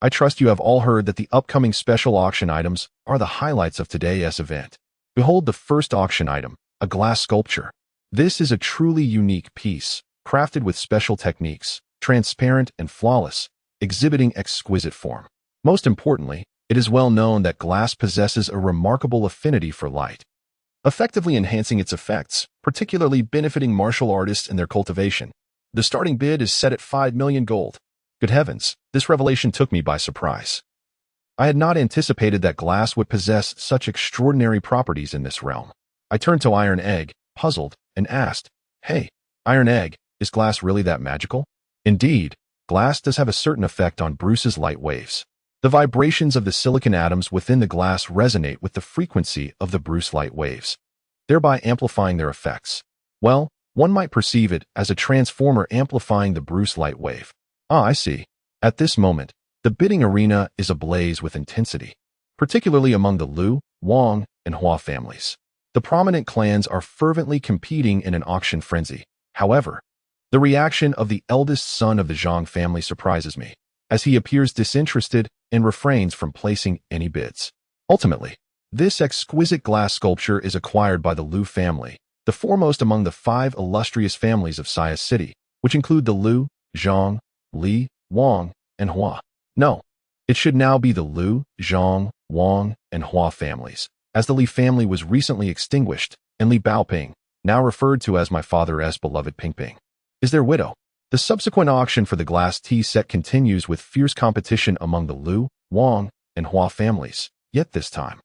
I trust you have all heard that the upcoming special auction items are the highlights of today's event. Behold the first auction item, a glass sculpture. This is a truly unique piece, crafted with special techniques, transparent and flawless, exhibiting exquisite form. Most importantly, it is well known that glass possesses a remarkable affinity for light, effectively enhancing its effects, particularly benefiting martial artists in their cultivation. The starting bid is set at 5 million gold. Good heavens, this revelation took me by surprise. I had not anticipated that glass would possess such extraordinary properties in this realm. I turned to Iron Egg, puzzled, and asked, "Hey, Iron Egg, is glass really that magical?" Indeed, glass does have a certain effect on Bruce's light waves. The vibrations of the silicon atoms within the glass resonate with the frequency of the Bruce light waves, thereby amplifying their effects. Well, one might perceive it as a transformer amplifying the Bruce light wave. Ah, I see. At this moment, the bidding arena is ablaze with intensity, particularly among the Liu, Wang, and Hua families. The prominent clans are fervently competing in an auction frenzy. However, the reaction of the eldest son of the Zhang family surprises me, as he appears disinterested and refrains from placing any bids. Ultimately, this exquisite glass sculpture is acquired by the Liu family, the foremost among the 5 illustrious families of Sia City, which include the Liu, Zhang, Li, Wang, and Hua. No, it should now be the Liu, Zhang, Wang, and Hua families, as the Li family was recently extinguished, and Li Baoping, now referred to as my father's beloved Pingping, is their widow. The subsequent auction for the glass tea set continues with fierce competition among the Liu, Wang, and Hua families, yet this time,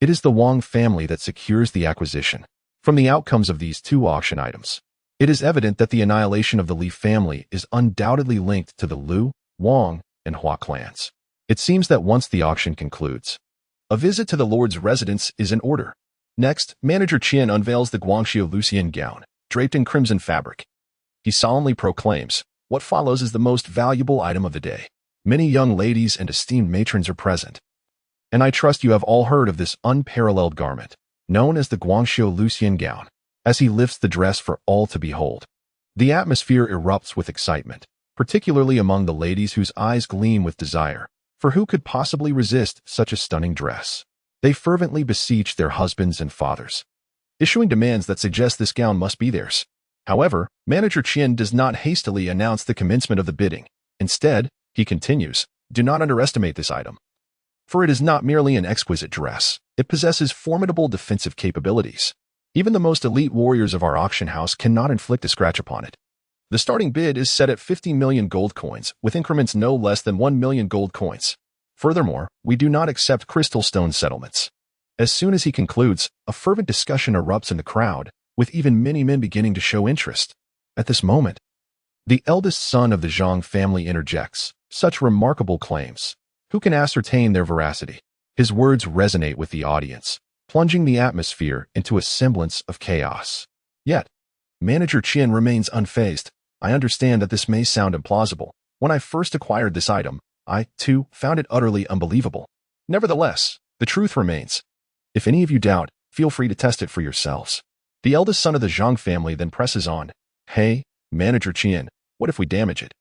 it is the Wang family that secures the acquisition. From the outcomes of these 2 auction items, it is evident that the annihilation of the Li family is undoubtedly linked to the Liu, Wang, and Hua clans. It seems that once the auction concludes, a visit to the Lord's residence is in order. Next, Manager Qian unveils the Guangxiu Lucian gown, draped in crimson fabric. He solemnly proclaims, "What follows is the most valuable item of the day. Many young ladies and esteemed matrons are present, and I trust you have all heard of this unparalleled garment, known as the Guangxiu Lucian gown." As he lifts the dress for all to behold, the atmosphere erupts with excitement, particularly among the ladies whose eyes gleam with desire, for who could possibly resist such a stunning dress? They fervently beseech their husbands and fathers, issuing demands that suggest this gown must be theirs. However, Manager Qian does not hastily announce the commencement of the bidding. Instead, he continues, "Do not underestimate this item, for it is not merely an exquisite dress. It possesses formidable defensive capabilities. Even the most elite warriors of our auction house cannot inflict a scratch upon it." The starting bid is set at 50 million gold coins, with increments no less than 1 million gold coins. Furthermore, we do not accept crystal stone settlements. As soon as he concludes, a fervent discussion erupts in the crowd, with even many men beginning to show interest. At this moment, the eldest son of the Zhang family interjects, "Such remarkable claims. Who can ascertain their veracity?" His words resonate with the audience, plunging the atmosphere into a semblance of chaos. Yet, Manager Qian remains unfazed. "I understand that this may sound implausible. When I first acquired this item, I, too, found it utterly unbelievable. Nevertheless, the truth remains. If any of you doubt, feel free to test it for yourselves." The eldest son of the Zhang family then presses on, "Hey, Manager Qian, what if we damage it?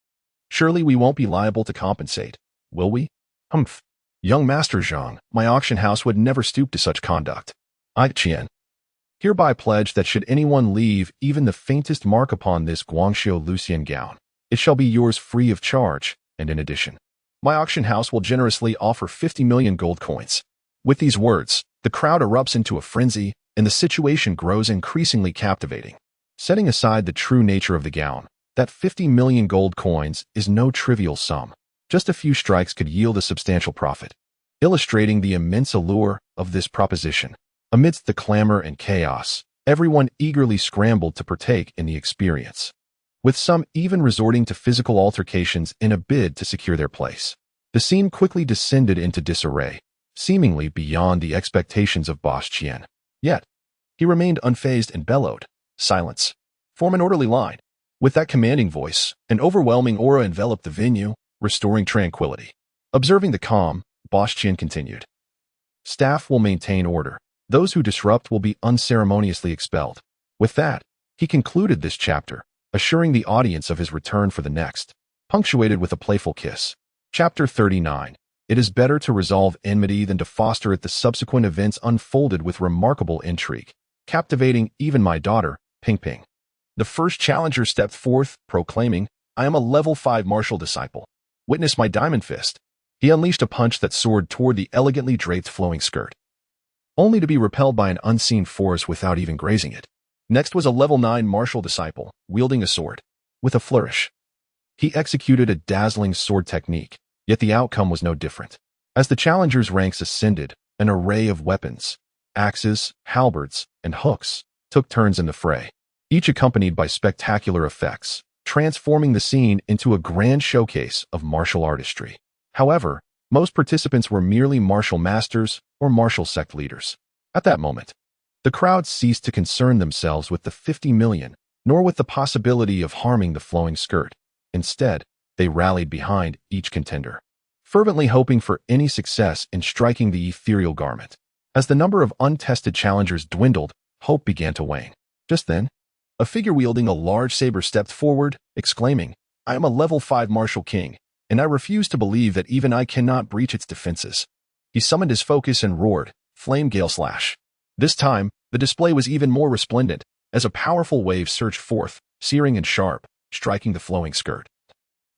Surely we won't be liable to compensate, will we?" "Humph. Young Master Zhang, my auction house would never stoop to such conduct. I, Qian, hereby pledge that should anyone leave even the faintest mark upon this Guangxiu Lucian gown, it shall be yours free of charge, and in addition, my auction house will generously offer 50 million gold coins." With these words, the crowd erupts into a frenzy, and the situation grows increasingly captivating. Setting aside the true nature of the gown, that 50 million gold coins is no trivial sum. Just a few strikes could yield a substantial profit, illustrating the immense allure of this proposition. Amidst the clamor and chaos, everyone eagerly scrambled to partake in the experience, with some even resorting to physical altercations in a bid to secure their place. The scene quickly descended into disarray, seemingly beyond the expectations of Boss Qian. Yet, he remained unfazed and bellowed, "Silence. Form an orderly line." With that commanding voice, an overwhelming aura enveloped the venue, restoring tranquility. Observing the calm, Boss Qian continued, "Staff will maintain order. Those who disrupt will be unceremoniously expelled." With that, he concluded this chapter, assuring the audience of his return for the next, punctuated with a playful kiss. Chapter 39. It is better to resolve enmity than to foster it. The subsequent events unfolded with remarkable intrigue, captivating even my daughter, Ping Ping. The first challenger stepped forth, proclaiming, "I am a level 5 martial disciple. Witness my diamond fist." He unleashed a punch that soared toward the elegantly draped flowing skirt, only to be repelled by an unseen force without even grazing it. Next was a level 9 martial disciple, wielding a sword. With a flourish, he executed a dazzling sword technique, yet the outcome was no different. As the challengers' ranks ascended, an array of weapons, axes, halberds, and hooks, took turns in the fray, each accompanied by spectacular effects, transforming the scene into a grand showcase of martial artistry. However, most participants were merely martial masters or martial sect leaders. At that moment, the crowd ceased to concern themselves with the 50 million, nor with the possibility of harming the flowing skirt. Instead, they rallied behind each contender, fervently hoping for any success in striking the ethereal garment. As the number of untested challengers dwindled, hope began to wane. Just then, a figure wielding a large saber stepped forward, exclaiming, "I am a level 5 martial king, and I refuse to believe that even I cannot breach its defenses." He summoned his focus and roared, "Flame Gale Slash." This time, the display was even more resplendent, as a powerful wave surged forth, searing and sharp, striking the flowing skirt,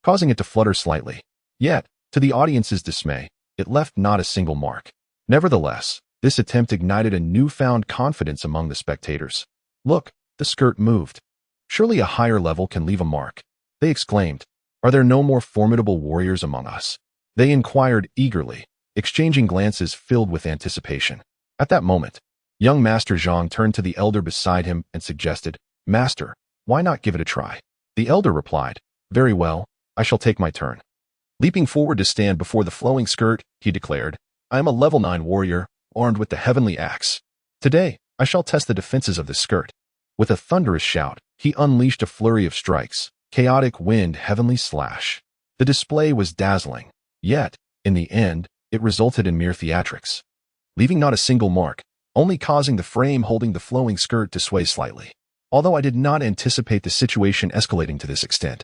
causing it to flutter slightly. Yet, to the audience's dismay, it left not a single mark. Nevertheless, this attempt ignited a newfound confidence among the spectators. "Look, the skirt moved. Surely a higher level can leave a mark," they exclaimed. "Are there no more formidable warriors among us?" They inquired eagerly, exchanging glances filled with anticipation. At that moment, young Master Zhang turned to the elder beside him and suggested, "Master, why not give it a try?" The elder replied, "Very well, I shall take my turn." Leaping forward to stand before the flowing skirt, he declared, "I am a level 9 warrior, armed with the heavenly axe. Today, I shall test the defenses of this skirt." With a thunderous shout, he unleashed a flurry of strikes, chaotic wind heavenly slash. The display was dazzling, yet, in the end, it resulted in mere theatrics, leaving not a single mark, only causing the frame holding the flowing skirt to sway slightly. Although I did not anticipate the situation escalating to this extent,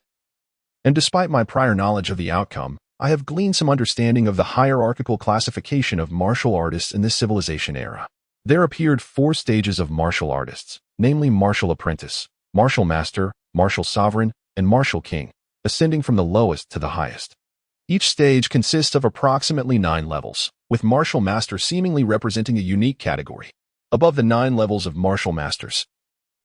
and despite my prior knowledge of the outcome, I have gleaned some understanding of the hierarchical classification of martial artists in this civilization era. There appeared 4 stages of martial artists, namely martial apprentice, martial master, martial sovereign, and martial king, ascending from the lowest to the highest. Each stage consists of approximately 9 levels, with martial master seemingly representing a unique category. Above the 9 levels of martial masters,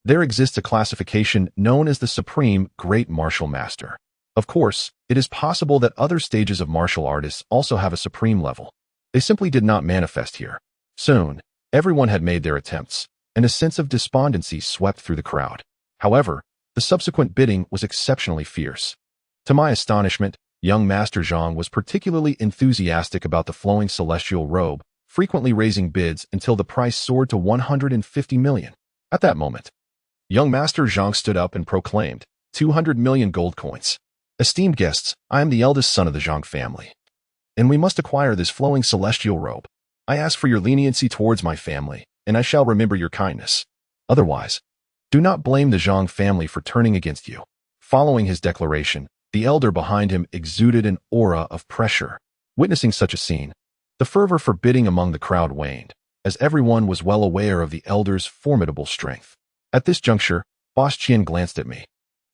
there exists a classification known as the Supreme Great Martial Master. Of course, it is possible that other stages of martial artists also have a supreme level. They simply did not manifest here. Soon, everyone had made their attempts, and a sense of despondency swept through the crowd. However, the subsequent bidding was exceptionally fierce. To my astonishment, young Master Zhang was particularly enthusiastic about the flowing celestial robe, frequently raising bids until the price soared to 150 million. At that moment, young Master Zhang stood up and proclaimed, 200 million gold coins. "Esteemed guests, I am the eldest son of the Zhang family, and we must acquire this flowing celestial robe. I ask for your leniency towards my family, and I shall remember your kindness. Otherwise, do not blame the Zhang family for turning against you." Following his declaration, the elder behind him exuded an aura of pressure. Witnessing such a scene, the fervor for bidding among the crowd waned, as everyone was well aware of the elder's formidable strength. At this juncture, Boss Qian glanced at me,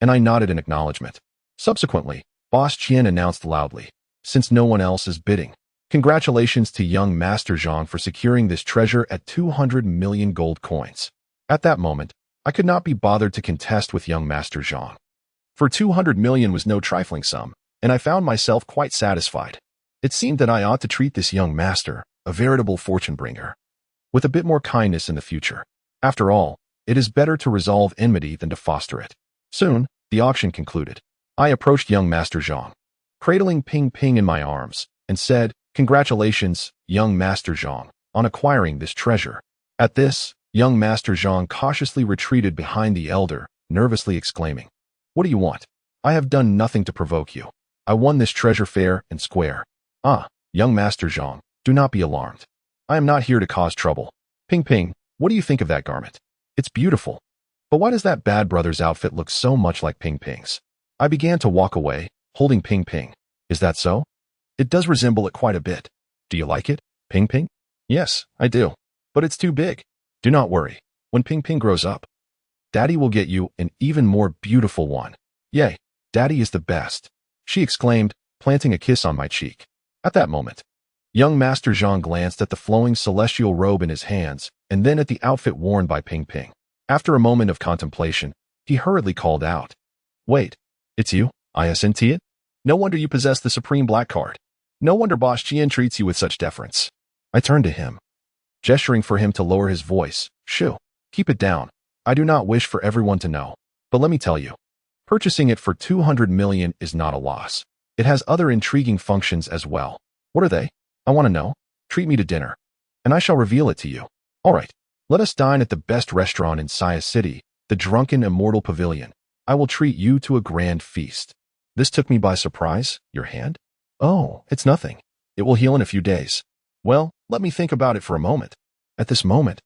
and I nodded in acknowledgement. Subsequently, Boss Qian announced loudly, "Since no one else is bidding, congratulations to young Master Zhang for securing this treasure at 200 million gold coins." At that moment, I could not be bothered to contest with young Master Zhang, for 200 million was no trifling sum, and I found myself quite satisfied. It seemed that I ought to treat this young master, a veritable fortune bringer, with a bit more kindness in the future. After all, it is better to resolve enmity than to foster it. Soon, the auction concluded. I approached young Master Zhang, cradling Ping Ping in my arms, and said, "Congratulations, young Master Zhang, on acquiring this treasure." At this, young Master Zhang cautiously retreated behind the elder, nervously exclaiming, "What do you want? I have done nothing to provoke you. I won this treasure fair and square." "Ah, young Master Zhang, do not be alarmed. I am not here to cause trouble. Ping Ping, what do you think of that garment? It's beautiful. But why does that bad brother's outfit look so much like Ping Ping's?" I began to walk away, holding Ping Ping. "Is that so? It does resemble it quite a bit. Do you like it, Ping Ping?" "Yes, I do. But it's too big." "Do not worry. When Ping Ping grows up, Daddy will get you an even more beautiful one. Yay, Daddy is the best, she exclaimed, planting a kiss on my cheek. At that moment, young Master Zhang glanced at the flowing celestial robe in his hands and then at the outfit worn by Ping Ping. After a moment of contemplation, he hurriedly called out, "Wait, it's you, isn't it? No wonder you possess the supreme black card. No wonder Boss Qian treats you with such deference." I turned to him, gesturing for him to lower his voice. "Shoo, keep it down. I do not wish for everyone to know. But let me tell you, purchasing it for 200 million is not a loss. It has other intriguing functions as well." "What are they? I want to know." "Treat me to dinner, and I shall reveal it to you." "All right, let us dine at the best restaurant in Saya City, the Drunken Immortal Pavilion. I will treat you to a grand feast." This took me by surprise. "Your hand?" "Oh, it's nothing. It will heal in a few days." "Well, let me think about it for a moment." At this moment,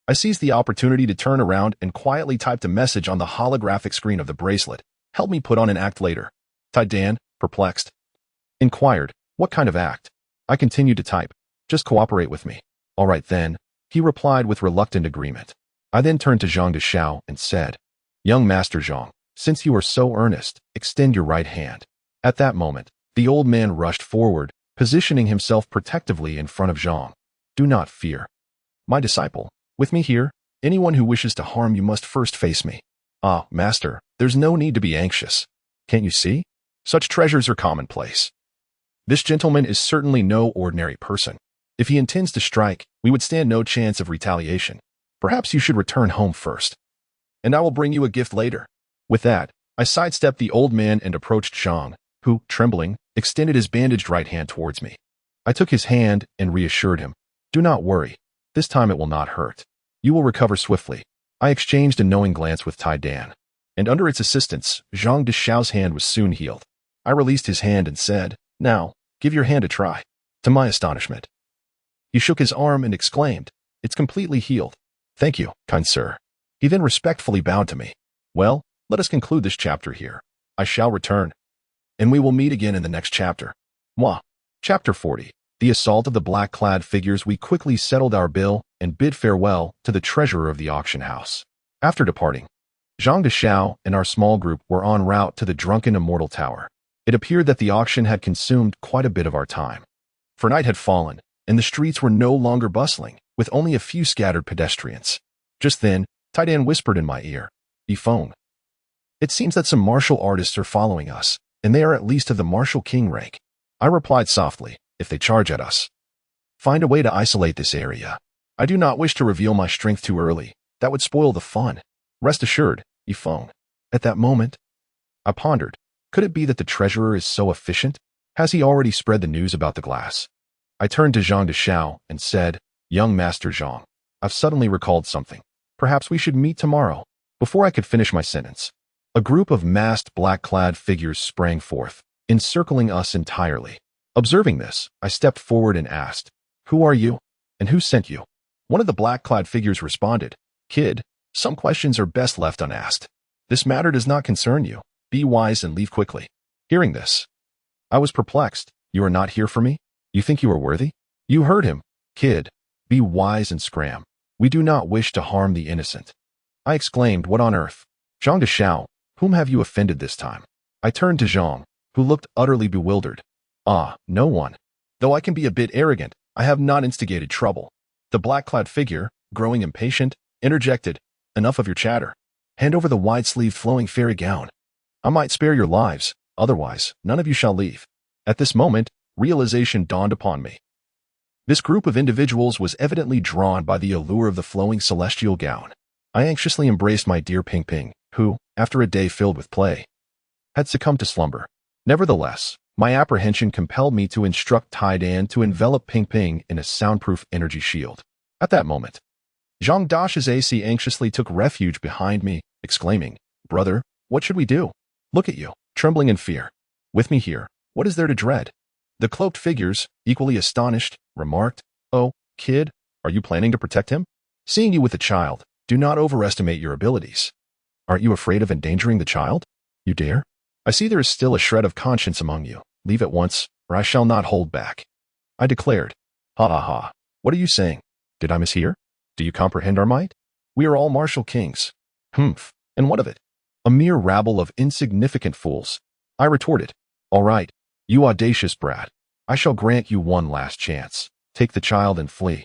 I seized the opportunity to turn around and quietly typed a message on the holographic screen of the bracelet. "Help me put on an act later." Tai Dan, perplexed, inquired, "What kind of act?" I continued to type, "Just cooperate with me." "All right then," he replied with reluctant agreement. I then turned to Zhang Deshao and said, "Young Master Zhang, since you are so earnest, extend your right hand." At that moment, the old man rushed forward, positioning himself protectively in front of Zhang. "Do not fear, my disciple. With me here, anyone who wishes to harm you must first face me." "Ah, Master, there's no need to be anxious. Can't you see? Such treasures are commonplace. This gentleman is certainly no ordinary person. If he intends to strike, we would stand no chance of retaliation. Perhaps you should return home first, and I will bring you a gift later." With that, I sidestepped the old man and approached Zhang, who, trembling, extended his bandaged right hand towards me. I took his hand and reassured him, "Do not worry. This time it will not hurt. You will recover swiftly." I exchanged a knowing glance with Tai Dan, and under its assistance, Zhang Deshao's hand was soon healed. I released his hand and said, "Now, give your hand a try." To my astonishment, he shook his arm and exclaimed, "It's completely healed." "Thank you, kind sir." He then respectfully bowed to me. "Well, let us conclude this chapter here. I shall return, and we will meet again in the next chapter. Moi. Chapter 40. The assault of the black-clad figures. We quickly settled our bill and bid farewell to the treasurer of the auction house. After departing, Zhang Deshao and our small group were en route to the Drunken Immortal Tower. It appeared that the auction had consumed quite a bit of our time, for night had fallen, and the streets were no longer bustling, with only a few scattered pedestrians. Just then, Taidan whispered in my ear, "Phone. It seems that some martial artists are following us, and they are at least of the martial king rank." I replied softly, "If they charge at us, find a way to isolate this area. I do not wish to reveal my strength too early. That would spoil the fun. Rest assured, Phone." At that moment, I pondered, could it be that the treasurer is so efficient? Has he already spread the news about the glass? I turned to Zhang Deshao and said, "Young Master Zhang, I've suddenly recalled something. Perhaps we should meet tomorrow." Before I could finish my sentence, a group of masked black-clad figures sprang forth, encircling us entirely. Observing this, I stepped forward and asked, "Who are you, and who sent you?" One of the black-clad figures responded, "Kid, some questions are best left unasked. This matter does not concern you. Be wise and leave quickly." Hearing this, I was perplexed. "You are not here for me? You think you are worthy?" "You heard him. Kid, be wise and scram. We do not wish to harm the innocent." I exclaimed, "What on earth?" "Zhang Deshao, whom have you offended this time?" I turned to Zhang, who looked utterly bewildered. "Ah, no one. Though I can be a bit arrogant, I have not instigated trouble." The black-clad figure, growing impatient, interjected, "Enough of your chatter. Hand over the wide-sleeved flowing fairy gown. I might spare your lives, otherwise, none of you shall leave." At this moment, realization dawned upon me. This group of individuals was evidently drawn by the allure of the flowing celestial gown. I anxiously embraced my dear Ping Ping, who, after a day filled with play, had succumbed to slumber. Nevertheless, my apprehension compelled me to instruct Tai Dan to envelop Ping Ping in a soundproof energy shield. At that moment, Zhang Dash's AC anxiously took refuge behind me, exclaiming, "Brother, what should we do? Look at you, trembling in fear. With me here, what is there to dread?" The cloaked figures, equally astonished, remarked, "Oh, kid, are you planning to protect him? Seeing you with the child, do not overestimate your abilities. Aren't you afraid of endangering the child? You dare? I see there is still a shred of conscience among you. Leave at once, or I shall not hold back." I declared, "Ha ha ha. What are you saying? Did I mishear? Do you comprehend our might? We are all martial kings. Humph, and what of it? A mere rabble of insignificant fools. I retorted. All right, you audacious brat. I shall grant you one last chance. Take the child and flee.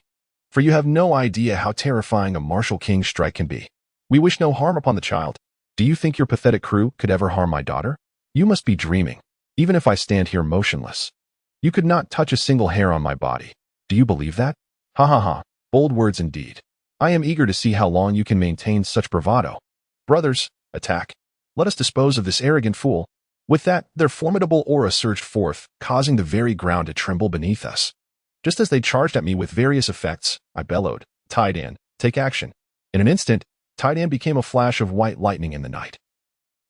For you have no idea how terrifying a martial king's strike can be. We wish no harm upon the child. Do you think your pathetic crew could ever harm my daughter? You must be dreaming, even if I stand here motionless. You could not touch a single hair on my body. Do you believe that? Ha ha ha, bold words indeed. I am eager to see how long you can maintain such bravado. Brothers, attack. Let us dispose of this arrogant fool. With that, their formidable aura surged forth, causing the very ground to tremble beneath us. Just as they charged at me with various effects, I bellowed, Tidan, take action. In an instant, Tidan became a flash of white lightning in the night,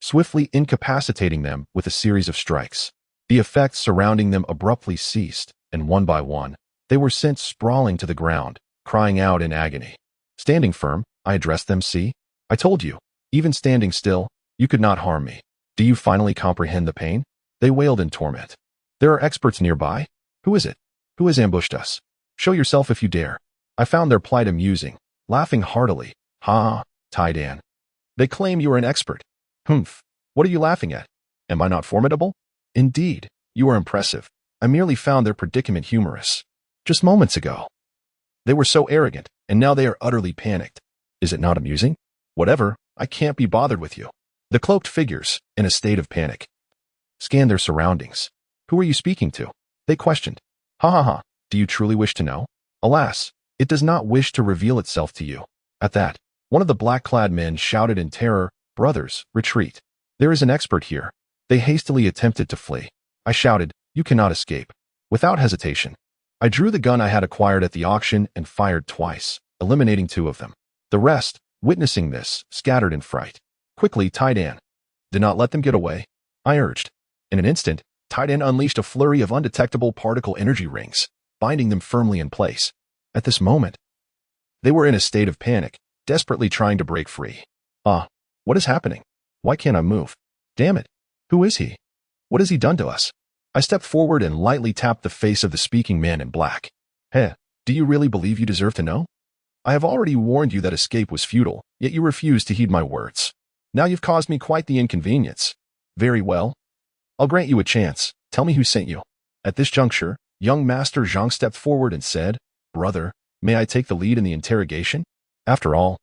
swiftly incapacitating them with a series of strikes. The effects surrounding them abruptly ceased, and one by one, they were sent sprawling to the ground, crying out in agony. Standing firm, I addressed them. See, I told you, even standing still, you could not harm me. Do you finally comprehend the pain? They wailed in torment. There are experts nearby. Who is it? Who has ambushed us? Show yourself if you dare. I found their plight amusing, laughing heartily. Ha, Tidan. They claim you are an expert. Humph, what are you laughing at? Am I not formidable? Indeed, you are impressive. I merely found their predicament humorous. Just moments ago, they were so arrogant, and now they are utterly panicked. Is it not amusing? Whatever, I can't be bothered with you. The cloaked figures, in a state of panic, scanned their surroundings. Who are you speaking to? They questioned. Ha ha ha, do you truly wish to know? Alas, it does not wish to reveal itself to you. At that, one of the black-clad men shouted in terror, Brothers, retreat. There is an expert here. They hastily attempted to flee. I shouted, You cannot escape. Without hesitation, I drew the gun I had acquired at the auction and fired twice, eliminating 2 of them. The rest, witnessing this, scattered in fright. Quickly, Tidan. Do not let them get away, I urged. In an instant, Tidan unleashed a flurry of undetectable particle energy rings, binding them firmly in place. At this moment, they were in a state of panic, desperately trying to break free. What is happening? Why can't I move? Damn it. Who is he? What has he done to us? I stepped forward and lightly tapped the face of the speaking man in black. Hey, do you really believe you deserve to know? I have already warned you that escape was futile, yet you refused to heed my words. Now you've caused me quite the inconvenience. Very well. I'll grant you a chance. Tell me who sent you. At this juncture, young Master Zhang stepped forward and said, Brother, may I take the lead in the interrogation? After all,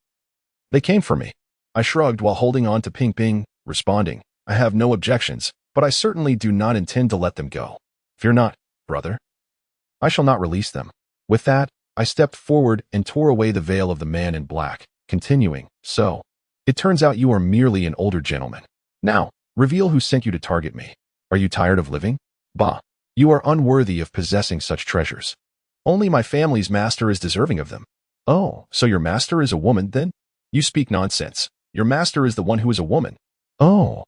they came for me. I shrugged while holding on to Ping Ping, responding, I have no objections, but I certainly do not intend to let them go. Fear not, brother. I shall not release them. With that, I stepped forward and tore away the veil of the man in black, continuing, So, it turns out you are merely an older gentleman. Now, reveal who sent you to target me. Are you tired of living? Bah, you are unworthy of possessing such treasures. Only my family's master is deserving of them. Oh, so your master is a woman, then? You speak nonsense. Your master is the one who is a woman. Oh,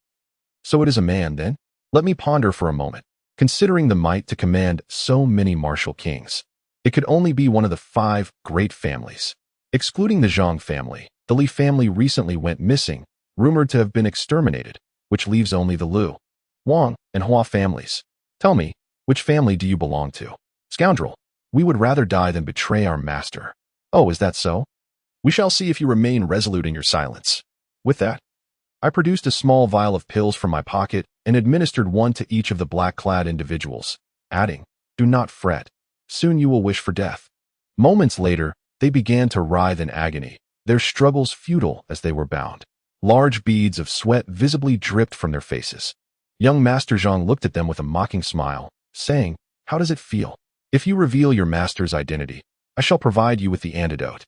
so it is a man, then? Let me ponder for a moment. Considering the might to command so many martial kings, it could only be one of the 5 great families. Excluding the Zhang family, the Li family recently went missing, rumored to have been exterminated, which leaves only the Lu, Wang, and Hua families. Tell me, which family do you belong to? Scoundrel, we would rather die than betray our master. Oh, is that so? We shall see if you remain resolute in your silence. With that, I produced a small vial of pills from my pocket and administered one to each of the black-clad individuals, adding, Do not fret. Soon you will wish for death. Moments later, they began to writhe in agony, their struggles futile as they were bound. Large beads of sweat visibly dripped from their faces. Young Master Zhang looked at them with a mocking smile, saying, How does it feel? If you reveal your master's identity, I shall provide you with the antidote.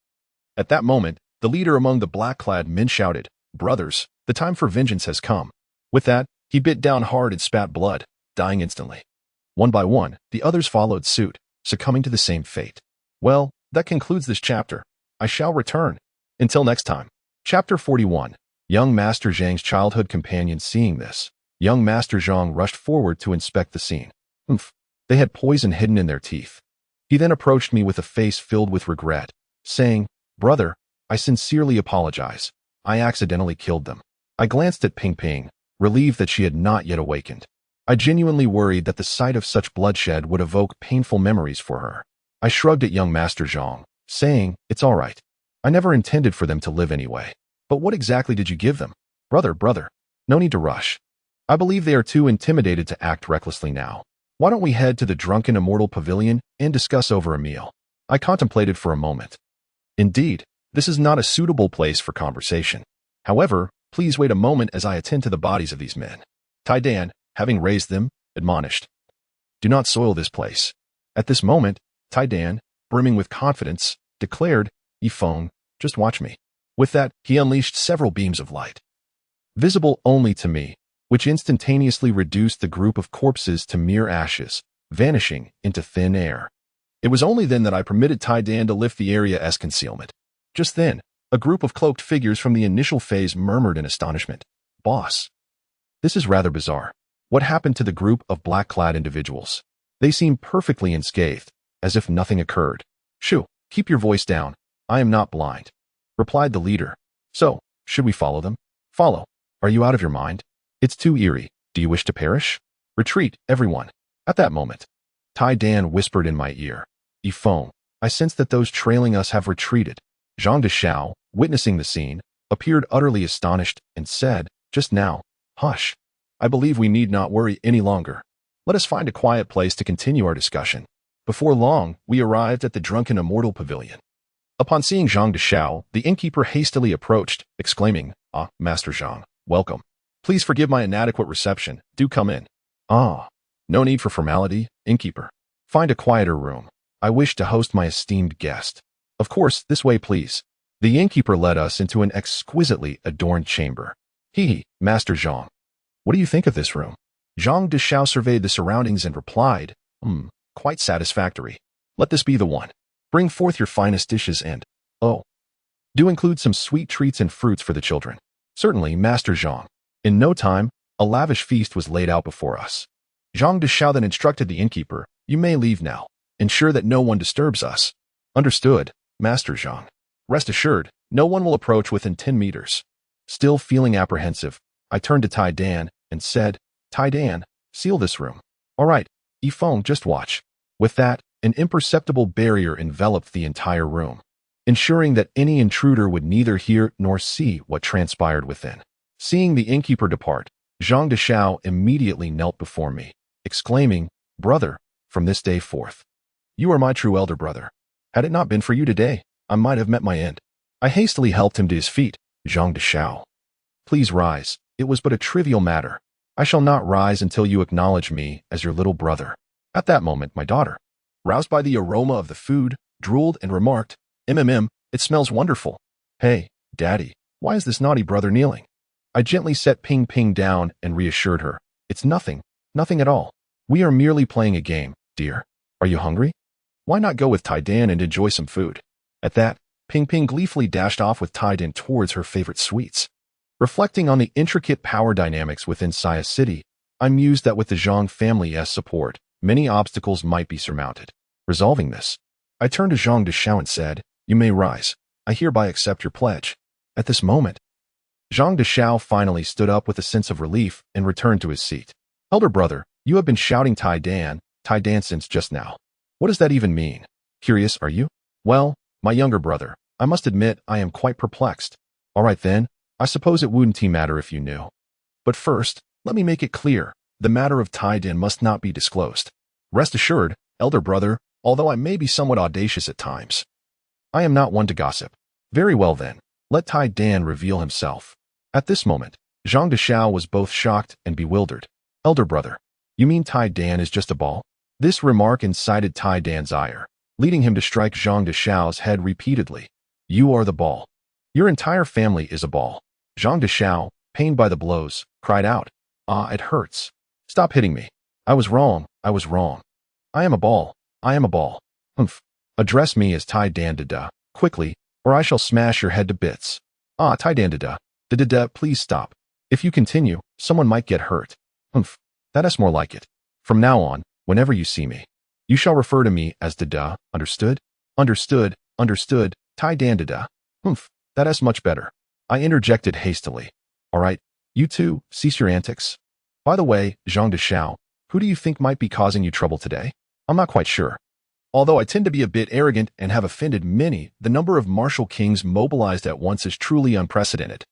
At that moment, the leader among the black-clad men shouted, Brothers, the time for vengeance has come. With that, he bit down hard and spat blood, dying instantly. One by one, the others followed suit, succumbing to the same fate. Well, that concludes this chapter. I shall return. Until next time. Chapter 41. Young Master Zhang's childhood companion. Seeing this, young Master Zhang rushed forward to inspect the scene. They had poison hidden in their teeth. He then approached me with a face filled with regret, saying, Brother, I sincerely apologize. I accidentally killed them. I glanced at Ping Ping, relieved that she had not yet awakened. I genuinely worried that the sight of such bloodshed would evoke painful memories for her. I shrugged at young Master Zhang, saying, It's all right. I never intended for them to live anyway. But what exactly did you give them? Brother, no need to rush. I believe they are too intimidated to act recklessly now. Why don't we head to the Drunken Immortal Pavilion and discuss over a meal? I contemplated for a moment. Indeed, this is not a suitable place for conversation. However, please wait a moment as I attend to the bodies of these men. Tai Dan, having raised them, admonished. Do not soil this place. At this moment, Tai Dan, brimming with confidence, declared, Yifeng, just watch me. With that, he unleashed several beams of light, visible only to me, which instantaneously reduced the group of corpses to mere ashes, vanishing into thin air. It was only then that I permitted Tai Dan to lift the area as concealment. Just then, a group of cloaked figures from the initial phase murmured in astonishment. Boss. This is rather bizarre. What happened to the group of black-clad individuals? They seem perfectly unscathed, as if nothing occurred. Shoo, keep your voice down. I am not blind, replied the leader. So, should we follow them? Follow. Are you out of your mind? It's too eerie. Do you wish to perish? Retreat, everyone. At that moment, Tai Dan whispered in my ear. Yifeng, I sense that those trailing us have retreated. Zhang Deshao, witnessing the scene, appeared utterly astonished and said, just now, hush. I believe we need not worry any longer. Let us find a quiet place to continue our discussion. Before long, we arrived at the Drunken Immortal Pavilion. Upon seeing Zhang Deshao, the innkeeper hastily approached, exclaiming, Master Zhang, welcome. Please forgive my inadequate reception. Do come in. No need for formality, innkeeper. Find a quieter room. I wish to host my esteemed guest. Of course, this way, please. The innkeeper led us into an exquisitely adorned chamber. Master Zhang. What do you think of this room? Zhang Deshao surveyed the surroundings and replied, quite satisfactory. Let this be the one. Bring forth your finest dishes and, do include some sweet treats and fruits for the children. Certainly, Master Zhang. In no time, a lavish feast was laid out before us. Zhang Deshao then instructed the innkeeper, you may leave now. Ensure that no one disturbs us. Understood, Master Zhang. Rest assured, no one will approach within 10 meters. Still feeling apprehensive, I turned to Tai Dan and said, Tai Dan, seal this room. All right, Yifeng, just watch. With that, an imperceptible barrier enveloped the entire room, ensuring that any intruder would neither hear nor see what transpired within. Seeing the innkeeper depart, Zhang Deshao immediately knelt before me, exclaiming, Brother, from this day forth, you are my true elder brother. Had it not been for you today, I might have met my end. I hastily helped him to his feet. Zhang Deshao. Please rise. It was but a trivial matter. I shall not rise until you acknowledge me as your little brother. At that moment, my daughter, roused by the aroma of the food, drooled and remarked, it smells wonderful. Hey, Daddy, why is this naughty brother kneeling? I gently set Ping Ping down and reassured her. It's nothing at all. We are merely playing a game, dear. Are you hungry? Why not go with Tai Dan and enjoy some food? At that, Ping Ping gleefully dashed off with Tai Dan towards her favorite sweets. Reflecting on the intricate power dynamics within Saya City, I mused that with the Zhang family's support, many obstacles might be surmounted. Resolving this, I turned to Zhang Deshao and said, you may rise. I hereby accept your pledge. At this moment, Zhang Deshao finally stood up with a sense of relief and returned to his seat. Elder brother, you have been shouting Tai Dan since just now. What does that even mean? Curious, are you? Well, my younger brother, I must admit I am quite perplexed. All right then, I suppose it wouldn't matter if you knew. But first, let me make it clear, the matter of Tai Dan must not be disclosed. Rest assured, elder brother, although I may be somewhat audacious at times, I am not one to gossip. Very well then, let Tai Dan reveal himself. At this moment, Zhang Deshao was both shocked and bewildered. Elder brother, you mean Tai Dan is just a ball? This remark incited Tai Dan's ire, leading him to strike Zhang Deshao's head repeatedly. You are the ball. Your entire family is a ball. Zhang Deshao, pained by the blows, cried out, it hurts. Stop hitting me. I was wrong. I am a ball. Humph. Address me as Tai Dan Dada, quickly, or I shall smash your head to bits. Tai Dan Dada. Dada, please stop. If you continue, someone might get hurt. Humph. That's more like it. From now on, whenever you see me, you shall refer to me as Dada, understood? Understood. Tai Dan Dada. Humph. That's much better. I interjected hastily. All right, you two, cease your antics. By the way, Zhang Deshao, who do you think might be causing you trouble today? I'm not quite sure. Although I tend to be a bit arrogant and have offended many, the number of martial kings mobilized at once is truly unprecedented.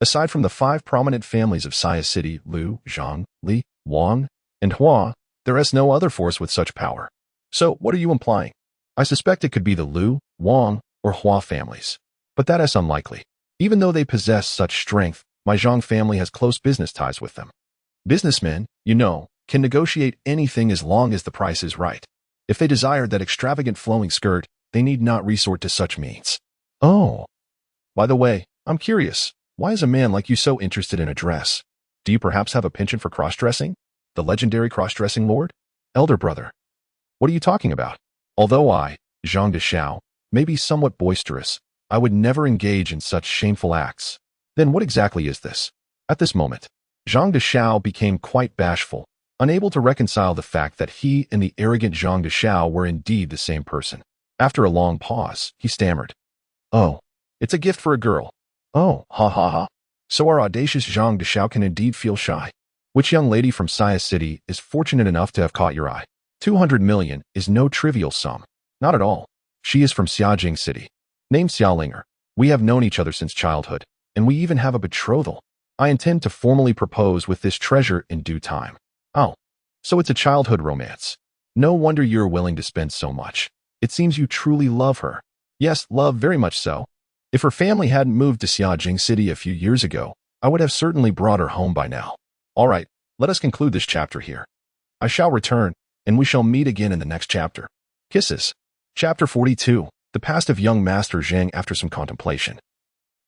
Aside from the 5 prominent families of Xia City, Liu, Zhang, Li, Wang, and Hua, there is no other force with such power. So, what are you implying? I suspect it could be the Liu, Wang, or Hua families. But that is unlikely. Even though they possess such strength, my Zhang family has close business ties with them. Businessmen, you know, can negotiate anything as long as the price is right. If they desire that extravagant flowing skirt, they need not resort to such means. Oh. By the way, I'm curious. Why is a man like you so interested in a dress? Do you perhaps have a penchant for cross-dressing? The legendary cross-dressing lord? Elder brother. What are you talking about? Although I, Zhang de Xiao, may be somewhat boisterous, I would never engage in such shameful acts. Then what exactly is this? At this moment, Zhang de Xiao became quite bashful, unable to reconcile the fact that he and the arrogant Zhang de Xiao were indeed the same person. After a long pause, he stammered. Oh, it's a gift for a girl. Oh, ha ha ha. So our audacious Zhang de Xiao can indeed feel shy. Which young lady from Xia City is fortunate enough to have caught your eye? 200 million is no trivial sum. Not at all. She is from Xiajing City. Named Xiaolinger. We have known each other since childhood, and we even have a betrothal. I intend to formally propose with this treasure in due time. Oh, so it's a childhood romance. No wonder you're willing to spend so much. It seems you truly love her. Yes, love very much so. If her family hadn't moved to Xiajing City a few years ago, I would have certainly brought her home by now. All right, let us conclude this chapter here. I shall return, and we shall meet again in the next chapter. Kisses. Chapter 42. The Past of Young Master Zhang after some contemplation.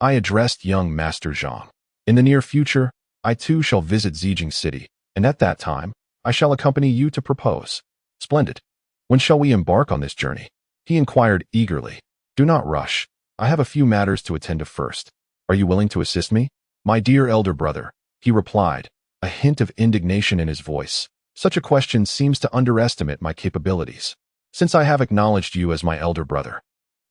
I addressed young Master Zhang. In the near future, I too shall visit Zijing City, and at that time, I shall accompany you to propose. Splendid. When shall we embark on this journey? He inquired eagerly. Do not rush. I have a few matters to attend to first. Are you willing to assist me? My dear elder brother, he replied, a hint of indignation in his voice. Such a question seems to underestimate my capabilities. Since I have acknowledged you as my elder brother,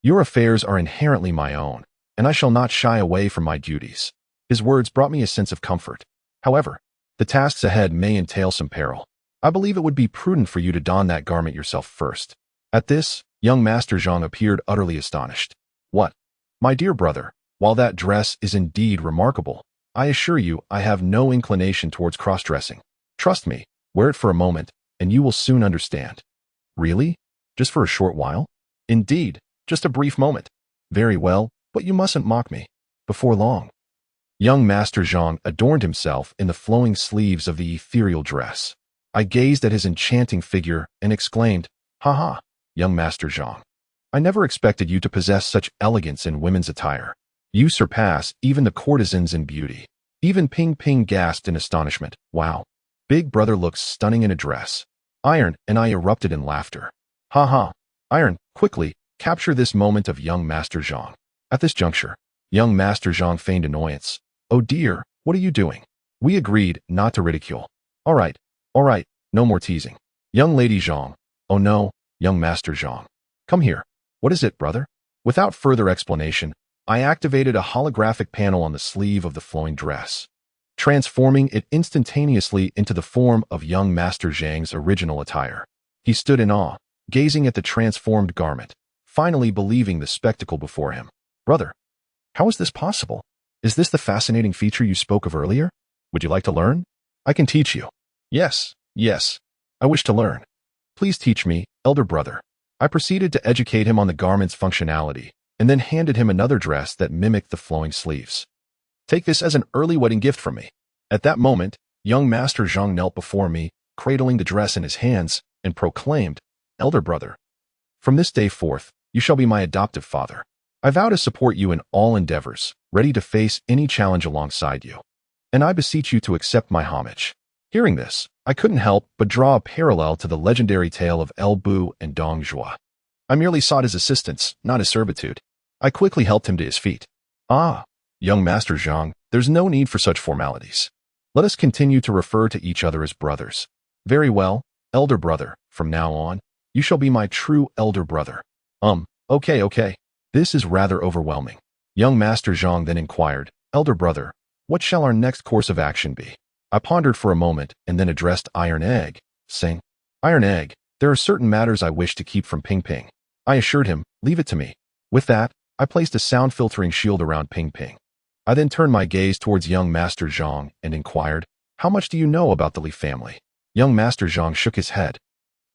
your affairs are inherently my own, and I shall not shy away from my duties. His words brought me a sense of comfort. However, the tasks ahead may entail some peril. I believe it would be prudent for you to don that garment yourself first. At this, young Master Zhang appeared utterly astonished. What? My dear brother, while that dress is indeed remarkable, I assure you I have no inclination towards cross-dressing. Trust me, wear it for a moment, and you will soon understand. Really? Just for a short while? Indeed, just a brief moment. Very well, but you mustn't mock me. Before long. Young Master Zhang adorned himself in the flowing sleeves of the ethereal dress. I gazed at his enchanting figure and exclaimed, Ha ha, young Master Zhang. I never expected you to possess such elegance in women's attire. You surpass even the courtesans in beauty. Even Ping Ping gasped in astonishment. Wow. Big brother looks stunning in a dress. Iron and I erupted in laughter. Ha ha. Iron, quickly, capture this moment of young Master Zhang. At this juncture, young Master Zhang feigned annoyance. Oh dear, what are you doing? We agreed not to ridicule. All right, no more teasing. Young Lady Zhang. Oh no, young Master Zhang. Come here. What is it, brother? Without further explanation, I activated a holographic panel on the sleeve of the flowing dress, transforming it instantaneously into the form of young Master Zhang's original attire. He stood in awe, gazing at the transformed garment, finally believing the spectacle before him. Brother, how is this possible? Is this the fascinating feature you spoke of earlier? Would you like to learn? I can teach you. Yes, I wish to learn. Please teach me, elder brother. I proceeded to educate him on the garment's functionality, and then handed him another dress that mimicked the flowing sleeves. Take this as an early wedding gift from me. At that moment, young Master Zhang knelt before me, cradling the dress in his hands, and proclaimed, Elder brother, from this day forth, you shall be my adoptive father. I vow to support you in all endeavors, ready to face any challenge alongside you. And I beseech you to accept my homage. Hearing this, I couldn't help but draw a parallel to the legendary tale of El Bu and Dong Zhuo. I merely sought his assistance, not his servitude. I quickly helped him to his feet. Ah, young Master Zhang, there's no need for such formalities. Let us continue to refer to each other as brothers. Very well, elder brother, from now on, you shall be my true elder brother. Okay. This is rather overwhelming. Young Master Zhang then inquired, Elder brother, what shall our next course of action be? I pondered for a moment and then addressed Iron Egg, saying, Iron Egg, There are certain matters I wish to keep from Ping Ping. I assured him, leave it to me. With that, I placed a sound-filtering shield around Ping Ping. I then turned my gaze towards young Master Zhang and inquired, how much do you know about the Li family? Young Master Zhang shook his head.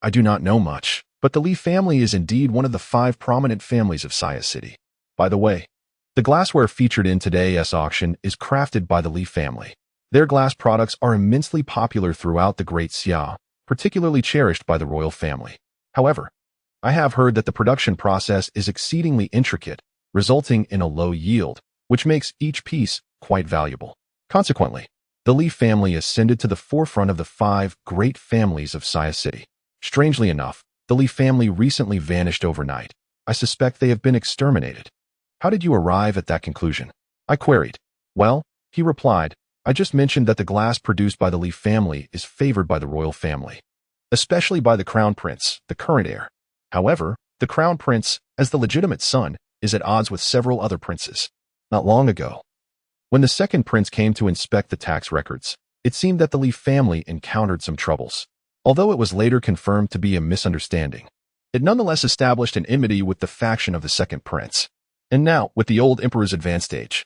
I do not know much, but the Li family is indeed one of the 5 prominent families of Xia City. By the way, the glassware featured in today's auction is crafted by the Li family. Their glass products are immensely popular throughout the Great Xia, particularly cherished by the royal family. However, I have heard that the production process is exceedingly intricate, resulting in a low yield, which makes each piece quite valuable. Consequently, the Li family ascended to the forefront of the 5 great families of Xia City. Strangely enough, the Li family recently vanished overnight. I suspect they have been exterminated. How did you arrive at that conclusion? I queried. Well, he replied, I just mentioned that the glass produced by the Li family is favored by the royal family, especially by the crown prince, the current heir. However, the crown prince, as the legitimate son, is at odds with several other princes. Not long ago, when the second prince came to inspect the tax records, it seemed that the Li family encountered some troubles. Although it was later confirmed to be a misunderstanding, it nonetheless established an enmity with the faction of the second prince. And now, with the old emperor's advanced age.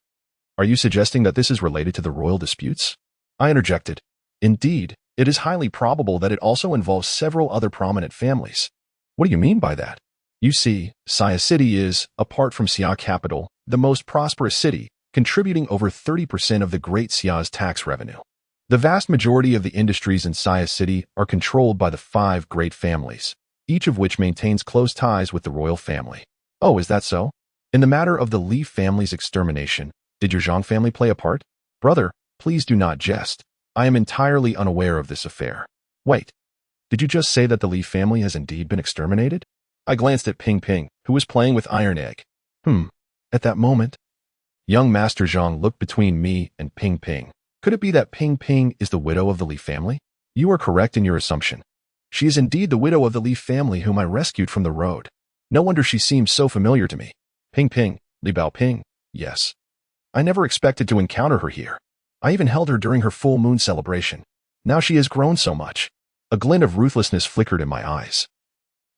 Are you suggesting that this is related to the royal disputes? I interjected. Indeed, it is highly probable that it also involves several other prominent families. What do you mean by that? You see, Xia City is, apart from Xia capital, the most prosperous city, contributing over 30% of the Great Xia's tax revenue. The vast majority of the industries in Xia City are controlled by the 5 great families, each of which maintains close ties with the royal family. Oh, is that so? In the matter of the Li family's extermination, did your Zhang family play a part? Brother, please do not jest. I am entirely unaware of this affair. Wait, did you just say that the Li family has indeed been exterminated? I glanced at Ping Ping, who was playing with Iron Egg. At that moment, young Master Zhang looked between me and Ping Ping. Could it be that Ping Ping is the widow of the Li family? You are correct in your assumption. She is indeed the widow of the Li family whom I rescued from the road. No wonder she seems so familiar to me. Ping Ping, Li Bao Ping, yes. I never expected to encounter her here. I even held her during her full moon celebration. Now she has grown so much. A glint of ruthlessness flickered in my eyes.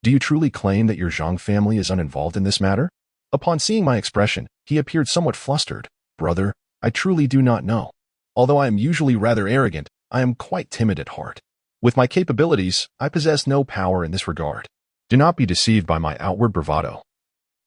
Do you truly claim that your Zhang family is uninvolved in this matter? Upon seeing my expression, he appeared somewhat flustered. Brother, I truly do not know. Although I am usually rather arrogant, I am quite timid at heart. With my capabilities, I possess no power in this regard. Do not be deceived by my outward bravado.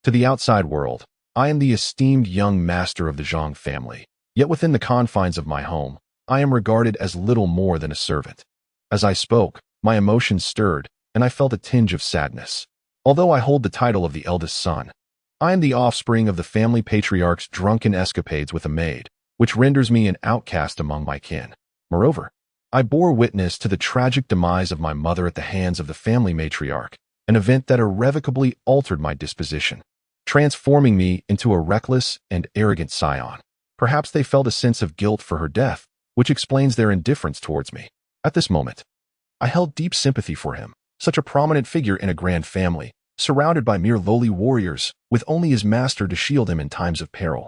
To the outside world, I am the esteemed young master of the Zhang family, yet within the confines of my home, I am regarded as little more than a servant. As I spoke, my emotions stirred, and I felt a tinge of sadness. Although I hold the title of the eldest son, I am the offspring of the family patriarch's drunken escapades with a maid, which renders me an outcast among my kin. Moreover, I bore witness to the tragic demise of my mother at the hands of the family matriarch, an event that irrevocably altered my disposition, transforming me into a reckless and arrogant scion. Perhaps they felt a sense of guilt for her death, which explains their indifference towards me. At this moment, I held deep sympathy for him, such a prominent figure in a grand family, surrounded by mere lowly warriors, with only his master to shield him in times of peril.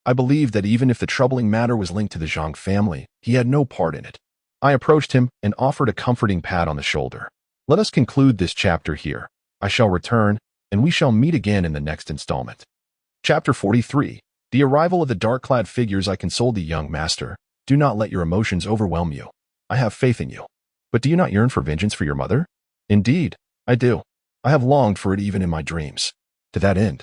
I believed that even if the troubling matter was linked to the Zhang family, he had no part in it. I approached him and offered a comforting pat on the shoulder. Let us conclude this chapter here. I shall return, and we shall meet again in the next installment. Chapter 43. The arrival of the dark-clad figures. I consoled the young master. Do not let your emotions overwhelm you. I have faith in you. But do you not yearn for vengeance for your mother? Indeed, I do. I have longed for it even in my dreams. To that end,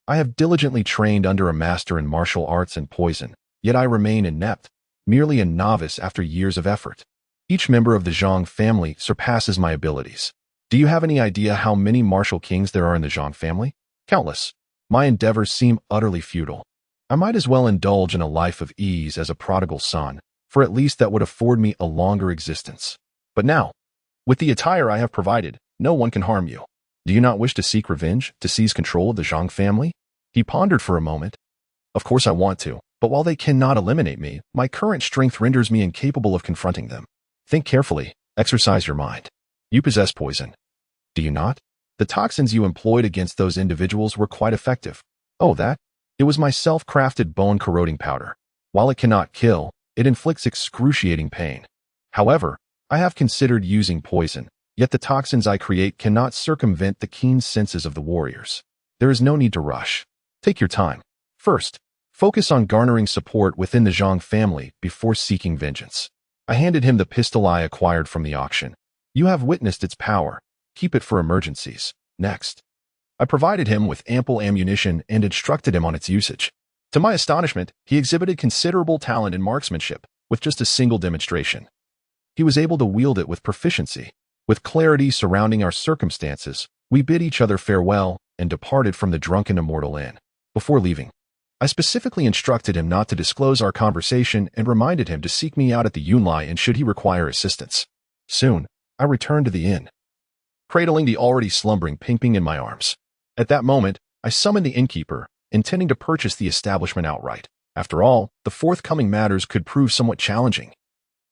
I have diligently trained under a master in martial arts and poison, yet I remain inept, merely a novice after years of effort. Each member of the Zhang family surpasses my abilities. Do you have any idea how many martial kings there are in the Zhang family? Countless. My endeavors seem utterly futile. I might as well indulge in a life of ease as a prodigal son, for at least that would afford me a longer existence. But now, with the attire I have provided, no one can harm you. Do you not wish to seek revenge, to seize control of the Zhang family? He pondered for a moment. Of course I want to, but while they cannot eliminate me, my current strength renders me incapable of confronting them. Think carefully, exercise your mind. You possess poison. Do you not? The toxins you employed against those individuals were quite effective. Oh, that? It was my self-crafted bone-corroding powder. While it cannot kill, it inflicts excruciating pain. However, I have considered using poison, Yet the toxins I create cannot circumvent the keen senses of the warriors. There is no need to rush. Take your time. First, focus on garnering support within the Zhang family before seeking vengeance. I handed him the pistol I acquired from the auction. You have witnessed its power. Keep it for emergencies. Next, I provided him with ample ammunition and instructed him on its usage. To my astonishment, he exhibited considerable talent in marksmanship with just a single demonstration. He was able to wield it with proficiency. With clarity surrounding our circumstances, we bid each other farewell and departed from the Drunken Immortal Inn. Before leaving, I specifically instructed him not to disclose our conversation and reminded him to seek me out at the Yunlai and should he require assistance. Soon, I returned to the inn, cradling the already slumbering Pingping in my arms. At that moment, I summoned the innkeeper, intending to purchase the establishment outright. After all, the forthcoming matters could prove somewhat challenging,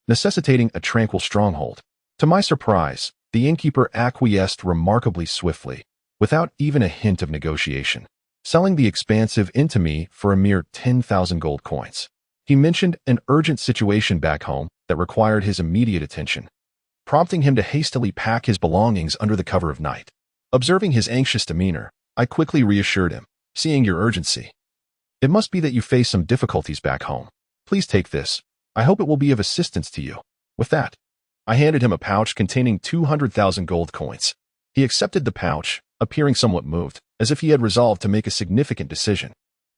necessitating a tranquil stronghold. To my surprise, the innkeeper acquiesced remarkably swiftly, without even a hint of negotiation, selling the expansive inn to me for a mere 10,000 gold coins. He mentioned an urgent situation back home that required his immediate attention, prompting him to hastily pack his belongings under the cover of night. Observing his anxious demeanor, I quickly reassured him, seeing your urgency. It must be that you face some difficulties back home. Please take this. I hope it will be of assistance to you. With that, I handed him a pouch containing 200,000 gold coins. He accepted the pouch, appearing somewhat moved, as if he had resolved to make a significant decision.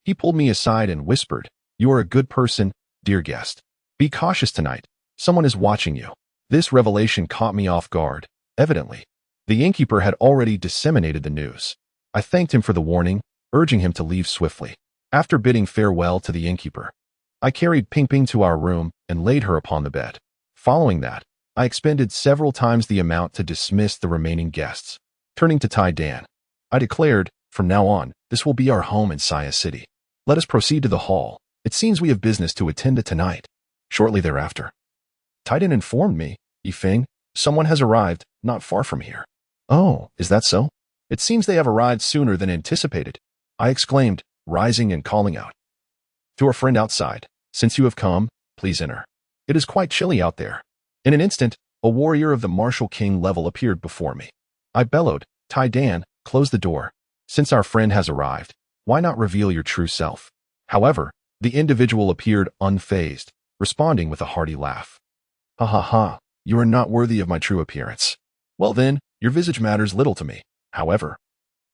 He pulled me aside and whispered, "You are a good person, dear guest. Be cautious tonight. Someone is watching you." This revelation caught me off guard. Evidently, the innkeeper had already disseminated the news. I thanked him for the warning, urging him to leave swiftly. After bidding farewell to the innkeeper, I carried Pingping to our room and laid her upon the bed. Following that, I expended several times the amount to dismiss the remaining guests. Turning to Tai Dan, I declared, "From now on, this will be our home in Saya City. Let us proceed to the hall. It seems we have business to attend to tonight." Shortly thereafter, Tai Dan informed me, "Yifeng, someone has arrived not far from here." "Oh, is that so? It seems they have arrived sooner than anticipated," I exclaimed, rising and calling out to our friend outside, "Since you have come, please enter. It is quite chilly out there." In an instant, a warrior of the martial king level appeared before me. I bellowed, "Tai Dan, close the door. Since our friend has arrived, why not reveal your true self?" However, the individual appeared unfazed, responding with a hearty laugh. "Ha ha ha, you are not worthy of my true appearance. Well then, your visage matters little to me. However,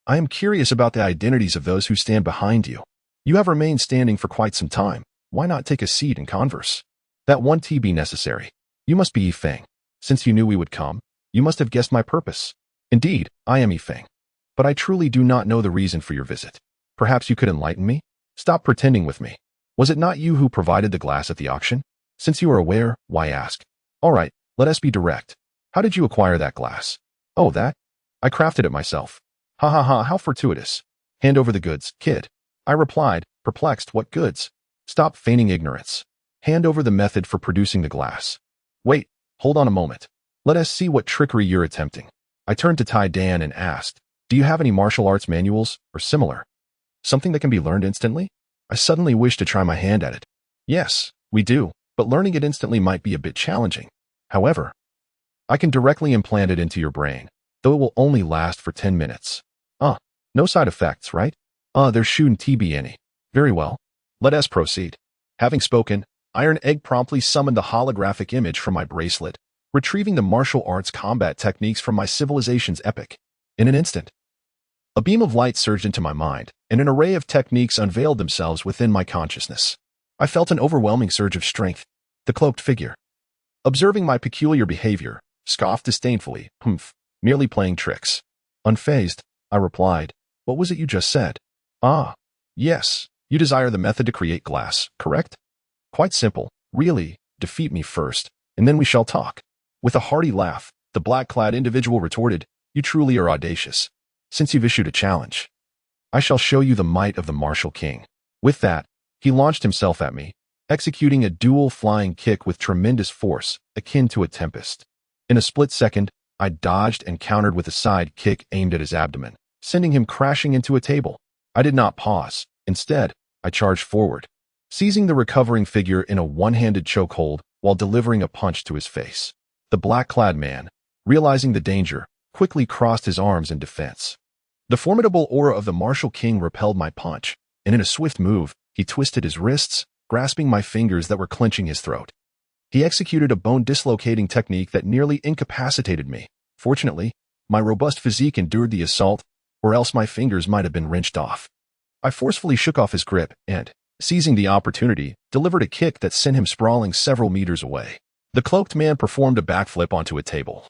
I am curious about the identities of those who stand behind you. You have remained standing for quite some time. Why not take a seat and converse? That won't be necessary. You must be Yifeng. Since you knew we would come, you must have guessed my purpose. Indeed, I am Yifeng. But I truly do not know the reason for your visit. Perhaps you could enlighten me? Stop pretending with me. Was it not you who provided the glass at the auction? Since you are aware, why ask? All right, let us be direct. How did you acquire that glass?" "Oh, that? I crafted it myself." "Ha ha ha, how fortuitous. Hand over the goods, kid." I replied, perplexed. "What goods?" "Stop feigning ignorance. Hand over the method for producing the glass." "Wait, hold on a moment. Let us see what trickery you're attempting." I turned to Tai Dan and asked, "Do you have any martial arts manuals or similar? Something that can be learned instantly?" I suddenly wished to try my hand at it. "Yes, we do, but learning it instantly might be a bit challenging. However, I can directly implant it into your brain, though it will only last for 10 minutes. No side effects, right? There shouldn't be any. Very well. Let us proceed." Having spoken, Iron Egg promptly summoned the holographic image from my bracelet, retrieving the martial arts combat techniques from my civilization's epic. In an instant, a beam of light surged into my mind, and an array of techniques unveiled themselves within my consciousness. I felt an overwhelming surge of strength. The cloaked figure, observing my peculiar behavior, scoffed disdainfully, merely playing tricks. Unfazed, I replied, "What was it you just said?" "Ah, yes, you desire the method to create glass, correct?" "Quite simple, really. Defeat me first, and then we shall talk." With a hearty laugh, the black-clad individual retorted, "You truly are audacious. Since you've issued a challenge, I shall show you the might of the martial king." With that, he launched himself at me, executing a dual flying kick with tremendous force, akin to a tempest. In a split second, I dodged and countered with a side kick aimed at his abdomen, sending him crashing into a table. I did not pause. Instead, I charged forward, seizing the recovering figure in a one-handed chokehold while delivering a punch to his face. The black-clad man, realizing the danger, quickly crossed his arms in defense. The formidable aura of the martial king repelled my punch, and in a swift move, he twisted his wrists, grasping my fingers that were clenching his throat. He executed a bone-dislocating technique that nearly incapacitated me. Fortunately, my robust physique endured the assault, or else my fingers might have been wrenched off. I forcefully shook off his grip and, seizing the opportunity, delivered a kick that sent him sprawling several meters away. The cloaked man performed a backflip onto a table,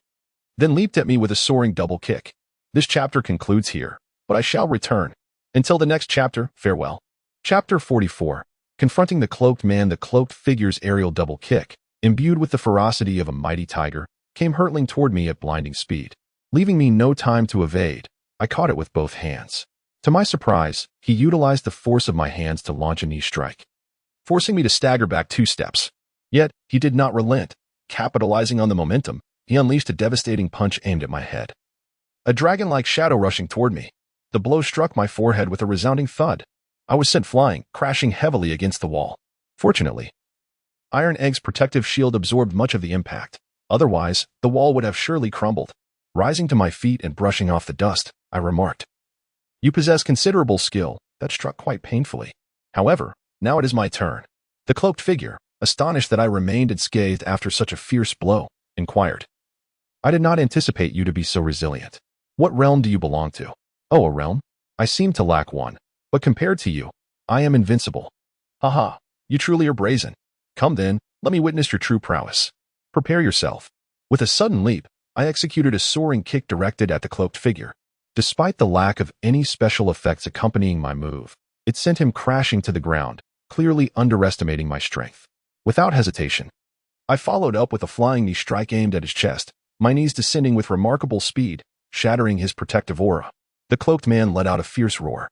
then leaped at me with a soaring double kick. This chapter concludes here, but I shall return. Until the next chapter, farewell. Chapter 44. Confronting the cloaked man. The cloaked figure's aerial double kick, imbued with the ferocity of a mighty tiger, came hurtling toward me at blinding speed. Leaving me no time to evade, I caught it with both hands. To my surprise, he utilized the force of my hands to launch a knee strike, forcing me to stagger back 2 steps. Yet, he did not relent. Capitalizing on the momentum, he unleashed a devastating punch aimed at my head. A dragon-like shadow rushing toward me. The blow struck my forehead with a resounding thud. I was sent flying, crashing heavily against the wall. Fortunately, Iron Egg's protective shield absorbed much of the impact. Otherwise, the wall would have surely crumbled. Rising to my feet and brushing off the dust, I remarked, "You possess considerable skill." That struck quite painfully. However, now it is my turn. The cloaked figure, astonished that I remained unscathed after such a fierce blow, inquired, "I did not anticipate you to be so resilient. What realm do you belong to?" "Oh, a realm? I seem to lack one. But compared to you, I am invincible." "Haha, you truly are brazen. Come then, let me witness your true prowess. Prepare yourself." With a sudden leap, I executed a soaring kick directed at the cloaked figure. Despite the lack of any special effects accompanying my move, it sent him crashing to the ground, clearly underestimating my strength. Without hesitation, I followed up with a flying knee strike aimed at his chest, my knees descending with remarkable speed, shattering his protective aura. The cloaked man let out a fierce roar,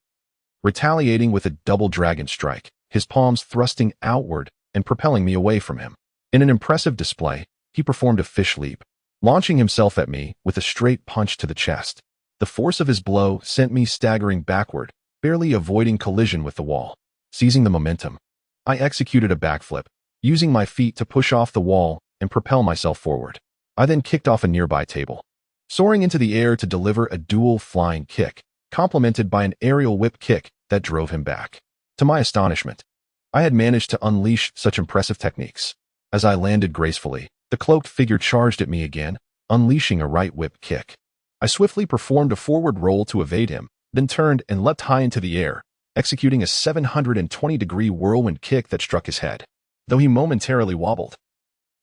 retaliating with a double dragon strike, his palms thrusting outward and propelling me away from him. In an impressive display, he performed a fish leap, launching himself at me with a straight punch to the chest. The force of his blow sent me staggering backward, barely avoiding collision with the wall. Seizing the momentum, I executed a backflip, using my feet to push off the wall and propel myself forward. I then kicked off a nearby table, soaring into the air to deliver a dual flying kick, complemented by an aerial whip kick that drove him back. To my astonishment, I had managed to unleash such impressive techniques. As I landed gracefully, the cloaked figure charged at me again, unleashing a right whip kick. I swiftly performed a forward roll to evade him, then turned and leapt high into the air, executing a 720-degree whirlwind kick that struck his head. Though he momentarily wobbled,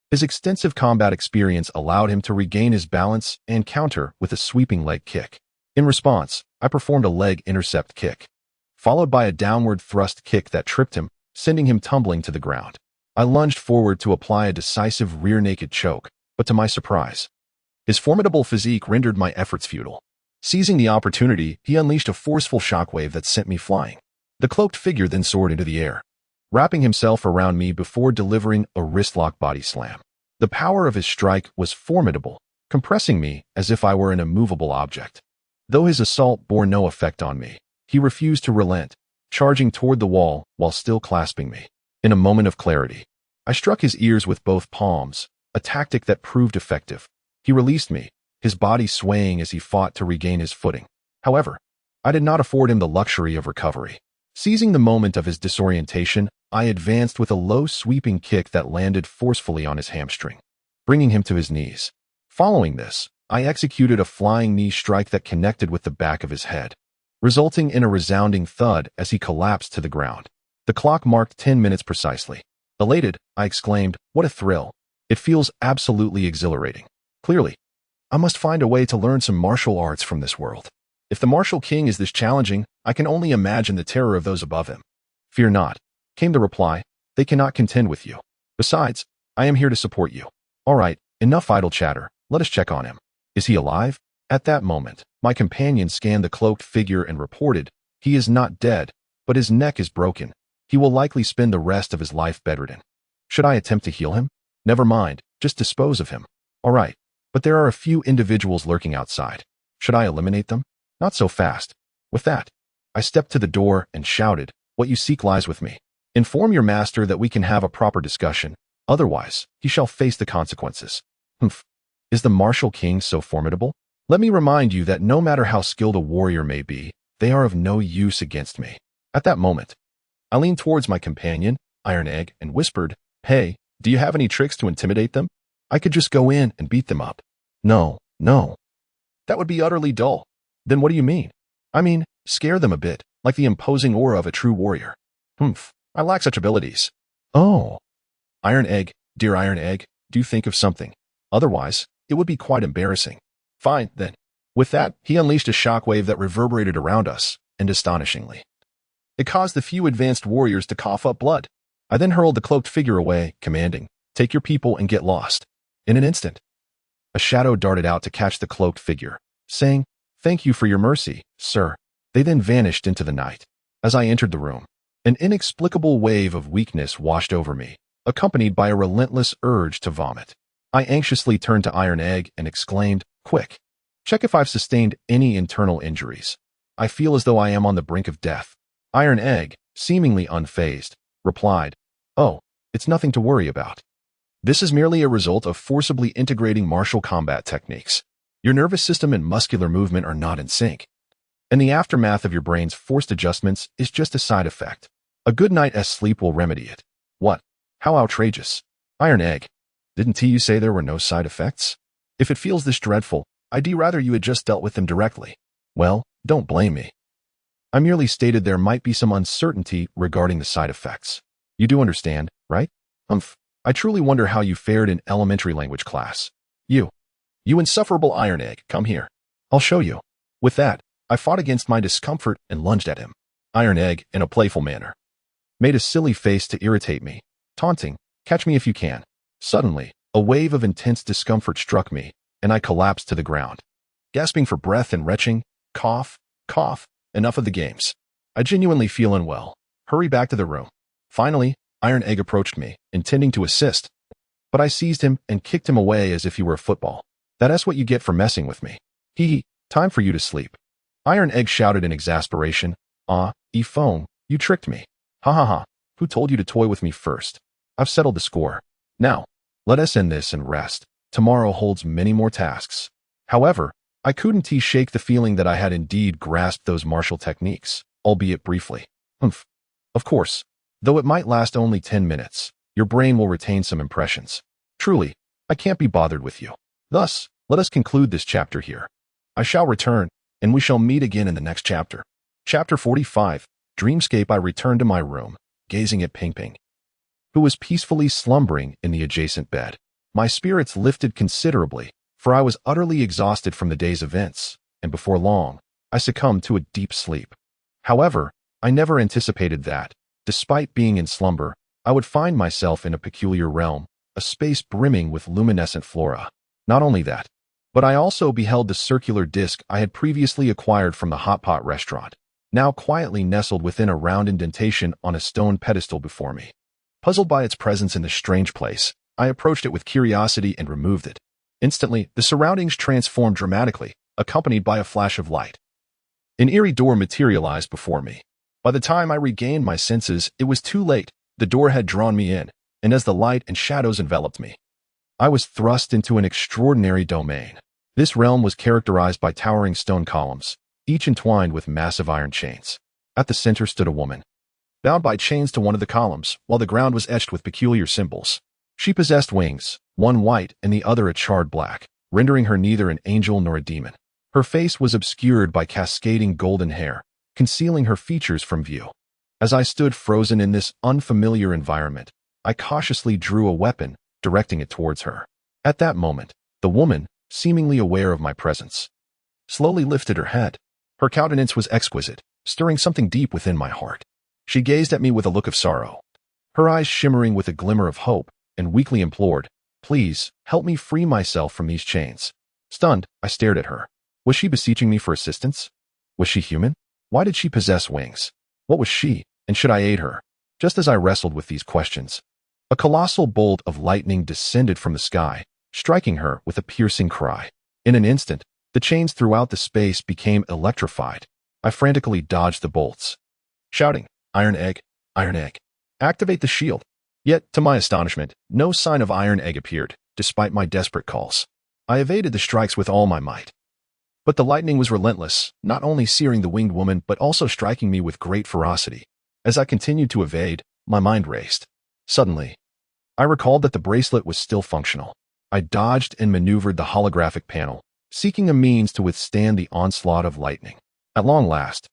his extensive combat experience allowed him to regain his balance and counter with a sweeping leg kick. In response, I performed a leg intercept kick, followed by a downward thrust kick that tripped him, sending him tumbling to the ground. I lunged forward to apply a decisive rear naked choke, but to my surprise, his formidable physique rendered my efforts futile. Seizing the opportunity, he unleashed a forceful shockwave that sent me flying. The cloaked figure then soared into the air, wrapping himself around me before delivering a wristlock body slam. The power of his strike was formidable, compressing me as if I were an immovable object. Though his assault bore no effect on me, he refused to relent, charging toward the wall while still clasping me. In a moment of clarity, I struck his ears with both palms, a tactic that proved effective. He released me, his body swaying as he fought to regain his footing. However, I did not afford him the luxury of recovery. Seizing the moment of his disorientation, I advanced with a low sweeping kick that landed forcefully on his hamstring, bringing him to his knees. Following this, I executed a flying knee strike that connected with the back of his head, resulting in a resounding thud as he collapsed to the ground. The clock marked 10 minutes precisely. Elated, I exclaimed, "What a thrill! It feels absolutely exhilarating. Clearly, I must find a way to learn some martial arts from this world. If the martial king is this challenging, I can only imagine the terror of those above him." "Fear not," came the reply. "They cannot contend with you. Besides, I am here to support you." "All right, enough idle chatter. Let us check on him. Is he alive?" At that moment, my companion scanned the cloaked figure and reported, "He is not dead, but his neck is broken. He will likely spend the rest of his life bedridden." "Should I attempt to heal him?" "Never mind, just dispose of him." "All right, but there are a few individuals lurking outside. Should I eliminate them?" "Not so fast." With that, I stepped to the door and shouted, "What you seek lies with me. Inform your master that we can have a proper discussion. Otherwise, he shall face the consequences." "Humph. Is the martial king so formidable? Let me remind you that no matter how skilled a warrior may be, they are of no use against me. At that moment, I leaned towards my companion, Iron Egg, and whispered, "Hey, do you have any tricks to intimidate them? I could just go in and beat them up." No. That would be utterly dull. Then what do you mean? I mean, scare them a bit, like the imposing aura of a true warrior. I lack such abilities. Oh. Iron Egg, dear Iron Egg, do think of something. Otherwise, it would be quite embarrassing. Fine, then. With that, he unleashed a shockwave that reverberated around us, and astonishingly, it caused the few advanced warriors to cough up blood. I then hurled the cloaked figure away, commanding, "Take your people and get lost." In an instant, a shadow darted out to catch the cloaked figure, saying, "Thank you for your mercy, sir." They then vanished into the night. As I entered the room, an inexplicable wave of weakness washed over me, accompanied by a relentless urge to vomit. I anxiously turned to Iron Egg and exclaimed, "Quick, check if I've sustained any internal injuries. I feel as though I am on the brink of death." Iron Egg, seemingly unfazed, replied, "Oh, it's nothing to worry about. This is merely a result of forcibly integrating martial combat techniques. Your nervous system and muscular movement are not in sync, and the aftermath of your brain's forced adjustments is just a side effect. A good night's sleep will remedy it." What? How outrageous. Iron Egg, didn't you say there were no side effects? If it feels this dreadful, I'd rather you had just dealt with them directly. Well, don't blame me. I merely stated there might be some uncertainty regarding the side effects. You do understand, right? I truly wonder how you fared in elementary language class. You insufferable Iron Egg, come here. I'll show you. With that, I fought against my discomfort and lunged at him. Iron Egg, in a playful manner, made a silly face to irritate me, taunting, "Catch me if you can." Suddenly, a wave of intense discomfort struck me, and I collapsed to the ground. Gasping for breath and retching, cough, enough of the games. I genuinely feel unwell. Hurry back to the room. Finally, Iron Egg approached me, intending to assist, but I seized him and kicked him away as if he were a football. "That's what you get for messing with me. Time for you to sleep." Iron Egg shouted in exasperation, "Phone, you tricked me. Ha. Who told you to toy with me first? I've settled the score. Now, let us end this and rest. Tomorrow holds many more tasks." However, I couldn't shake the feeling that I had indeed grasped those martial techniques, albeit briefly. Of course, though it might last only 10 minutes, your brain will retain some impressions. Truly, I can't be bothered with you. Thus, let us conclude this chapter here. I shall return, and we shall meet again in the next chapter. Chapter 45, Dreamscape. I returned to my room, gazing at Ping, who was peacefully slumbering in the adjacent bed. My spirits lifted considerably, for I was utterly exhausted from the day's events, and before long, I succumbed to a deep sleep. However, I never anticipated that, despite being in slumber, I would find myself in a peculiar realm, a space brimming with luminescent flora. Not only that, but I also beheld the circular disc I had previously acquired from the Hot Pot restaurant, now quietly nestled within a round indentation on a stone pedestal before me. Puzzled by its presence in this strange place, I approached it with curiosity and removed it. Instantly, the surroundings transformed dramatically, accompanied by a flash of light. An eerie door materialized before me. By the time I regained my senses, it was too late. The door had drawn me in, and as the light and shadows enveloped me, I was thrust into an extraordinary domain. This realm was characterized by towering stone columns, each entwined with massive iron chains. At the center stood a woman, bound by chains to one of the columns, while the ground was etched with peculiar symbols. She possessed wings, one white and the other a charred black, rendering her neither an angel nor a demon. Her face was obscured by cascading golden hair, concealing her features from view. As I stood frozen in this unfamiliar environment, I cautiously drew a weapon, directing it towards her. At that moment, the woman, seemingly aware of my presence, slowly lifted her head. Her countenance was exquisite, stirring something deep within my heart. She gazed at me with a look of sorrow, her eyes shimmering with a glimmer of hope, and weakly implored, "Please, help me free myself from these chains." Stunned, I stared at her. Was she beseeching me for assistance? Was she human? Why did she possess wings? What was she, and should I aid her? Just as I wrestled with these questions, a colossal bolt of lightning descended from the sky, striking her with a piercing cry. In an instant, the chains throughout the space became electrified. I frantically dodged the bolts, shouting, Iron Egg, activate the shield." Yet, to my astonishment, no sign of Iron Egg appeared, despite my desperate calls. I evaded the strikes with all my might. But the lightning was relentless, not only searing the winged woman but also striking me with great ferocity. As I continued to evade, my mind raced. Suddenly, I recalled that the bracelet was still functional. I dodged and maneuvered the holographic panel, seeking a means to withstand the onslaught of lightning. At long last,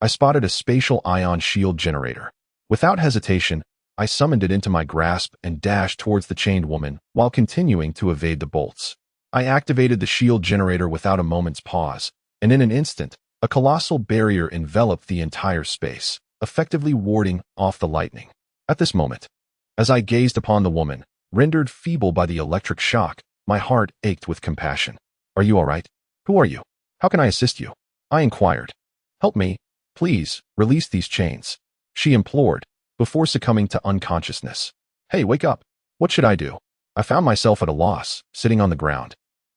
I spotted a spatial ion shield generator. Without hesitation, I summoned it into my grasp and dashed towards the chained woman while continuing to evade the bolts. I activated the shield generator without a moment's pause, and in an instant, a colossal barrier enveloped the entire space, effectively warding off the lightning. At this moment, as I gazed upon the woman, rendered feeble by the electric shock, my heart ached with compassion. "Are you all right? Who are you? How can I assist you?" I inquired. "Help me. Please, release these chains," she implored, before succumbing to unconsciousness. "Hey, wake up. What should I do?" I found myself at a loss, sitting on the ground,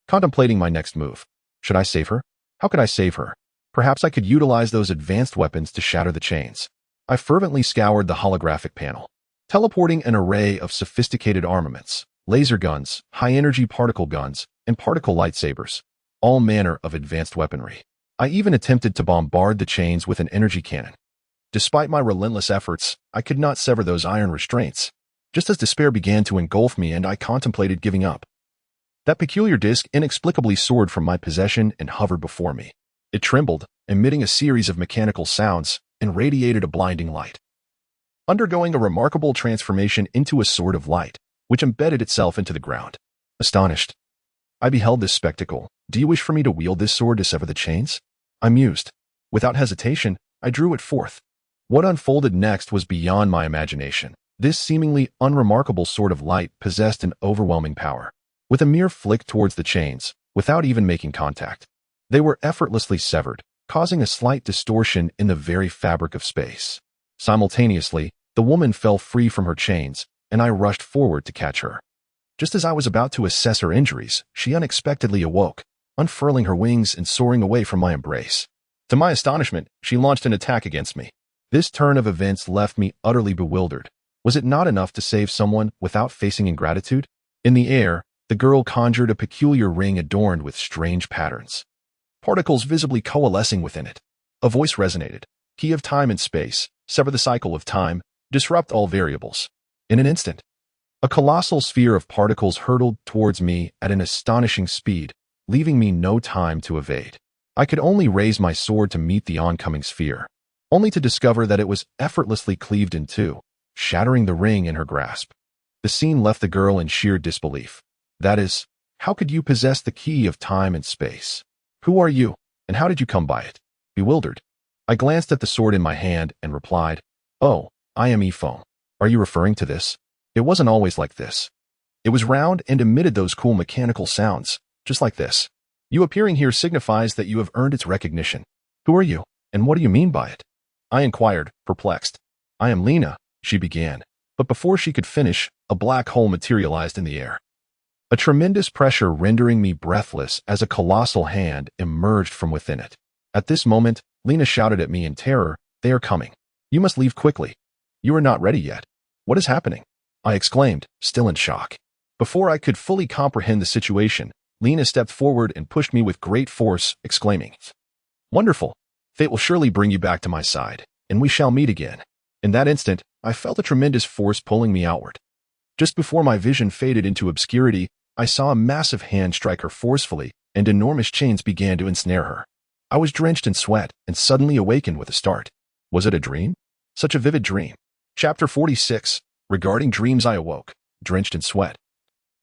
contemplating my next move. Should I save her? How could I save her? Perhaps I could utilize those advanced weapons to shatter the chains. I fervently scoured the holographic panel, teleporting an array of sophisticated armaments, laser guns, high-energy particle guns, and particle lightsabers, all manner of advanced weaponry. I even attempted to bombard the chains with an energy cannon. Despite my relentless efforts, I could not sever those iron restraints. Just as despair began to engulf me and I contemplated giving up, that peculiar disc inexplicably soared from my possession and hovered before me. It trembled, emitting a series of mechanical sounds, and radiated a blinding light, undergoing a remarkable transformation into a sword of light, which embedded itself into the ground. Astonished, I beheld this spectacle. "Do you wish for me to wield this sword to sever the chains?" I mused. Without hesitation, I drew it forth. What unfolded next was beyond my imagination. This seemingly unremarkable sword of light possessed an overwhelming power. With a mere flick towards the chains, without even making contact, they were effortlessly severed, causing a slight distortion in the very fabric of space. Simultaneously, the woman fell free from her chains, and I rushed forward to catch her. Just as I was about to assess her injuries, she unexpectedly awoke, unfurling her wings and soaring away from my embrace. To my astonishment, she launched an attack against me. This turn of events left me utterly bewildered. Was it not enough to save someone without facing ingratitude? In the air, the girl conjured a peculiar ring adorned with strange patterns, particles visibly coalescing within it. A voice resonated. "Key of time and space, sever the cycle of time, disrupt all variables." In an instant, a colossal sphere of particles hurtled towards me at an astonishing speed, leaving me no time to evade. I could only raise my sword to meet the oncoming sphere, only to discover that it was effortlessly cleaved in two, shattering the ring in her grasp. The scene left the girl in sheer disbelief. That is, how could you possess the key of time and space? Who are you, and how did you come by it? Bewildered, I glanced at the sword in my hand and replied, "Oh, I am Ifong. Are you referring to this? It wasn't always like this. It was round and emitted those cool mechanical sounds, just like this. You appearing here signifies that you have earned its recognition. Who are you, and what do you mean by it?" I inquired, perplexed. "I am Lena," she began, but before she could finish, a black hole materialized in the air. A tremendous pressure rendering me breathless as a colossal hand emerged from within it. At this moment, Lena shouted at me in terror, "They are coming. You must leave quickly. You are not ready yet." "What is happening?" I exclaimed, still in shock. Before I could fully comprehend the situation, Lena stepped forward and pushed me with great force, exclaiming, "Wonderful! Fate will surely bring you back to my side, and we shall meet again." In that instant, I felt a tremendous force pulling me outward. Just before my vision faded into obscurity, I saw a massive hand strike her forcefully, and enormous chains began to ensnare her. I was drenched in sweat and suddenly awakened with a start. Was it a dream? Such a vivid dream. Chapter 46. Regarding dreams, I awoke, drenched in sweat,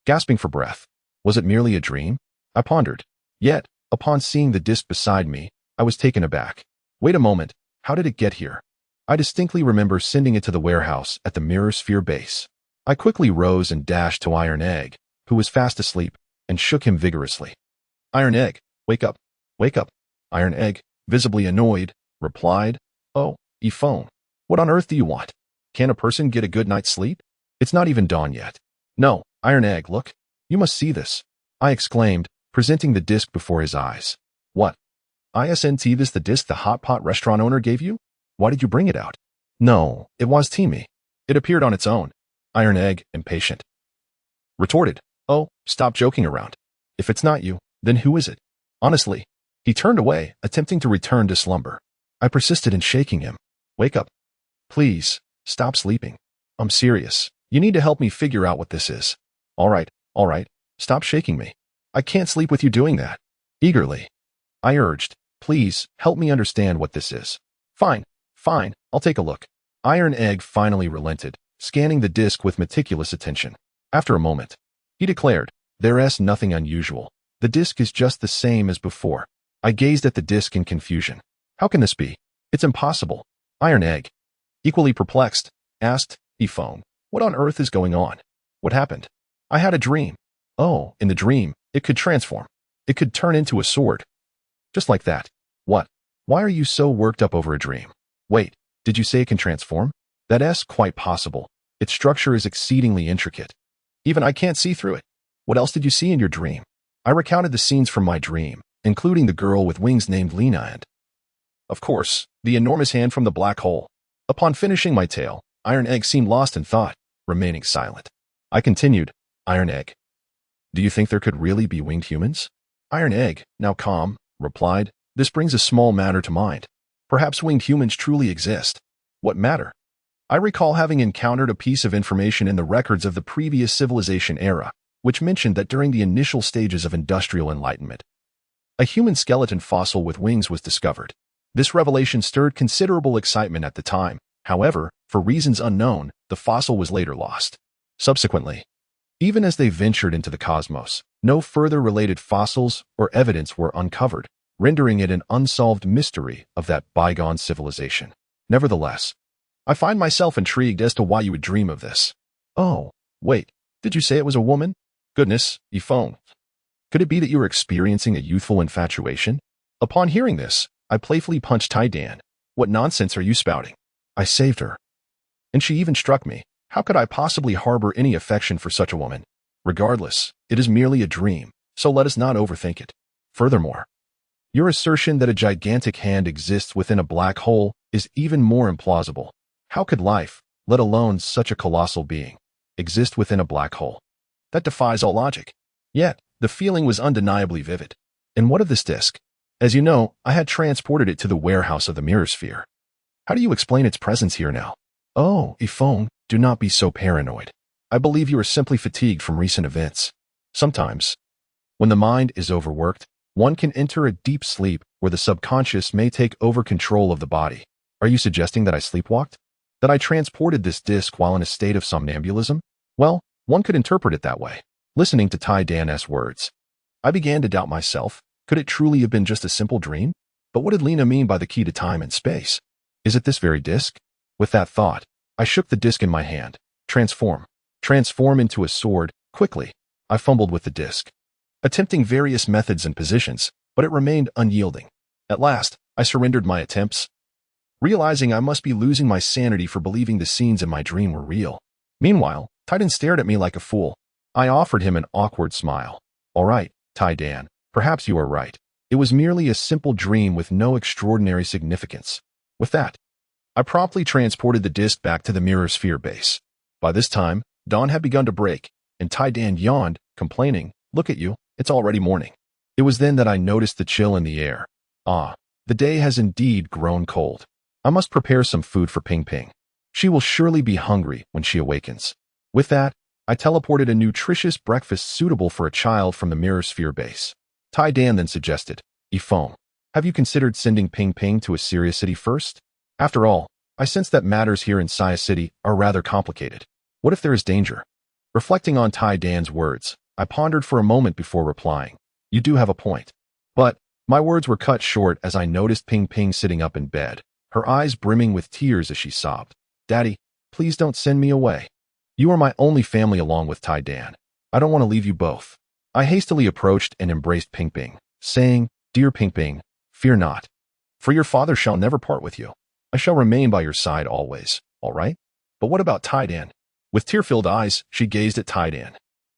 gasping for breath. Was it merely a dream? I pondered. Yet, upon seeing the disc beside me, I was taken aback. Wait a moment, how did it get here? I distinctly remember sending it to the warehouse at the Mirror Sphere base. I quickly rose and dashed to Iron Egg, who was fast asleep, and shook him vigorously. "Iron Egg, wake up, wake up." Iron Egg, visibly annoyed, replied, "Oh, Ifone, what on earth do you want? Can a person get a good night's sleep? It's not even dawn yet." "No, Iron Egg, look. You must see this," I exclaimed, presenting the disc before his eyes. "What? Isn't this the disc the hot pot restaurant owner gave you? Why did you bring it out?" "No, it was Teamy. It appeared on its own." Iron Egg, impatient, retorted, "Oh, stop joking around. If it's not you, then who is it? Honestly. He turned away, attempting to return to slumber. I persisted in shaking him. Wake up. Please, stop sleeping. I'm serious. You need to help me figure out what this is. All right, stop shaking me. I can't sleep with you doing that. Eagerly, I urged, please, help me understand what this is. Fine, I'll take a look. Iron Egg finally relented, scanning the disc with meticulous attention. After a moment, he declared, there's nothing unusual. The disc is just the same as before. I gazed at the disc in confusion. How can this be? It's impossible. Iron Egg, equally perplexed, asked, Ephone, what on earth is going on? What happened? I had a dream. Oh, in the dream, it could transform. It could turn into a sword. Just like that. What? Why are you so worked up over a dream? Wait, did you say it can transform? That's quite possible. Its structure is exceedingly intricate. Even I can't see through it. What else did you see in your dream? I recounted the scenes from my dream, including the girl with wings named Lena and, of course, the enormous hand from the black hole. Upon finishing my tale, Iron Egg seemed lost in thought, remaining silent. I continued, Iron Egg, do you think there could really be winged humans? Iron Egg, now calm, replied, this brings a small matter to mind. Perhaps winged humans truly exist. What matter? I recall having encountered a piece of information in the records of the previous civilization era, which mentioned that during the initial stages of industrial enlightenment, a human skeleton fossil with wings was discovered. This revelation stirred considerable excitement at the time. However, for reasons unknown, the fossil was later lost. Subsequently, even as they ventured into the cosmos, no further related fossils or evidence were uncovered, rendering it an unsolved mystery of that bygone civilization. Nevertheless, I find myself intrigued as to why you would dream of this. Oh, wait, did you say it was a woman? Goodness, Ephone. Could it be that you were experiencing a youthful infatuation? Upon hearing this, I playfully punched Taidan. What nonsense are you spouting? I saved her. And she even struck me. How could I possibly harbor any affection for such a woman? Regardless, it is merely a dream, so let us not overthink it. Furthermore, your assertion that a gigantic hand exists within a black hole is even more implausible. How could life, let alone such a colossal being, exist within a black hole? That defies all logic. Yet, the feeling was undeniably vivid. And what of this disk? As you know, I had transported it to the warehouse of the mirror sphere. How do you explain its presence here now? Oh, Ephone, do not be so paranoid. I believe you are simply fatigued from recent events. Sometimes, when the mind is overworked, one can enter a deep sleep where the subconscious may take over control of the body. Are you suggesting that I sleepwalked? That I transported this disc while in a state of somnambulism? Well, one could interpret it that way. Listening to Taidan's words, I began to doubt myself. Could it truly have been just a simple dream? But what did Lena mean by the key to time and space? Is it this very disc? With that thought, I shook the disc in my hand. Transform into a sword, quickly. I fumbled with the disc, attempting various methods and positions, but it remained unyielding. At last, I surrendered my attempts, realizing I must be losing my sanity for believing the scenes in my dream were real. Meanwhile, Taidan stared at me like a fool. I offered him an awkward smile. All right, Taidan, perhaps you are right. It was merely a simple dream with no extraordinary significance. With that, I promptly transported the disc back to the mirror sphere base. By this time, dawn had begun to break, and Taidan yawned, complaining, look at you, it's already morning. It was then that I noticed the chill in the air. Ah, the day has indeed grown cold. I must prepare some food for Ping Ping. She will surely be hungry when she awakens. With that, I teleported a nutritious breakfast suitable for a child from the mirror sphere base. Taidan then suggested, Ephone, have you considered sending Ping Ping to a Sirius City first? After all, I sense that matters here in Science City are rather complicated. What if there is danger? Reflecting on Taidan's words, I pondered for a moment before replying. You do have a point. But my words were cut short as I noticed Ping Ping sitting up in bed, her eyes brimming with tears as she sobbed. Daddy, please don't send me away. You are my only family along with Taidan. I don't want to leave you both. I hastily approached and embraced Ping Ping, saying, Dear Ping Ping, fear not, for your father shall never part with you. I shall remain by your side always, all right? But what about Taidan? With tear-filled eyes, she gazed at Taidan.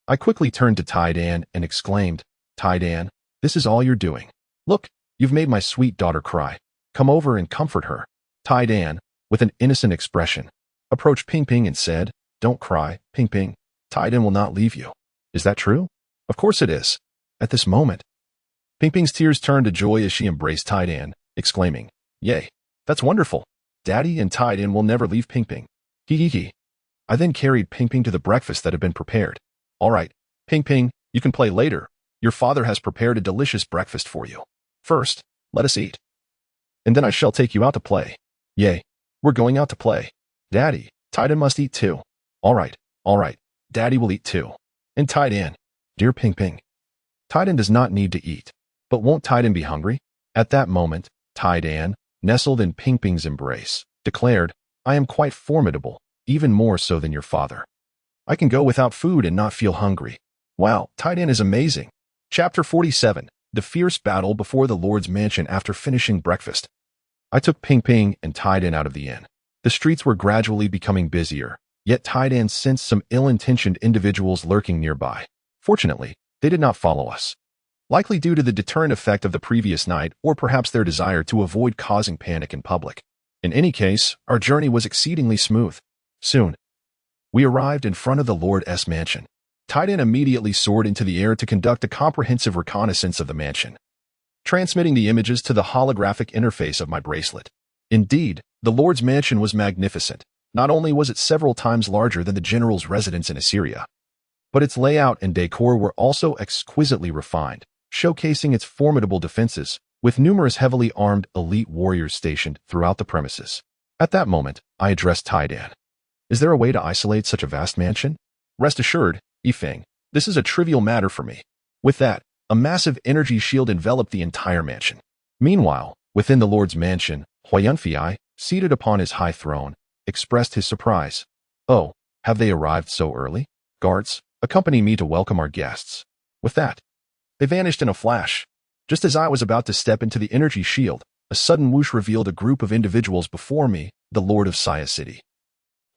I quickly turned to Taidan and exclaimed, Taidan, this is all you're doing. Look, you've made my sweet daughter cry. Come over and comfort her. Taidan, with an innocent expression, approached Ping Ping and said, Don't cry, Ping Ping. Taidan will not leave you. Is that true? Of course it is. At this moment, Ping Ping's tears turned to joy as she embraced Taidan, exclaiming, "Yay, that's wonderful. Daddy and Taidan will never leave Ping Ping. Hee hee hee." I then carried Ping Ping to the breakfast that had been prepared. "All right, Ping Ping, you can play later. Your father has prepared a delicious breakfast for you. First, let us eat. And then I shall take you out to play." "Yay, we're going out to play. Daddy, Taidan must eat too." All right, Daddy will eat too." And Taidan, "Dear Ping Ping, Taidan does not need to eat. But won't Taidan be hungry?" At that moment, Taidan, nestled in Ping Ping's embrace, declared, "I am quite formidable, even more so than your father. I can go without food and not feel hungry." Wow, Taidan is amazing. Chapter 47, The Fierce Battle Before the Lord's Mansion After Finishing Breakfast. I took Ping Ping and Taidan out of the inn. The streets were gradually becoming busier, yet Taidan sensed some ill-intentioned individuals lurking nearby. Fortunately, they did not follow us, likely due to the deterrent effect of the previous night or perhaps their desire to avoid causing panic in public. In any case, our journey was exceedingly smooth. Soon, we arrived in front of the Lord's mansion. Taidan immediately soared into the air to conduct a comprehensive reconnaissance of the mansion, transmitting the images to the holographic interface of my bracelet. Indeed, the Lord's mansion was magnificent. Not only was it several times larger than the general's residence in Assyria, but its layout and decor were also exquisitely refined, showcasing its formidable defenses, with numerous heavily armed elite warriors stationed throughout the premises. At that moment, I addressed Taidan. "Is there a way to isolate such a vast mansion?" "Rest assured, Yifeng, this is a trivial matter for me." With that, a massive energy shield enveloped the entire mansion. Meanwhile, within the Lord's mansion, Huayunfei, seated upon his high throne, expressed his surprise. "Oh, have they arrived so early? Guards, accompany me to welcome our guests." With that, they vanished in a flash. Just as I was about to step into the energy shield, a sudden whoosh revealed a group of individuals before me, the Lord of Saya City,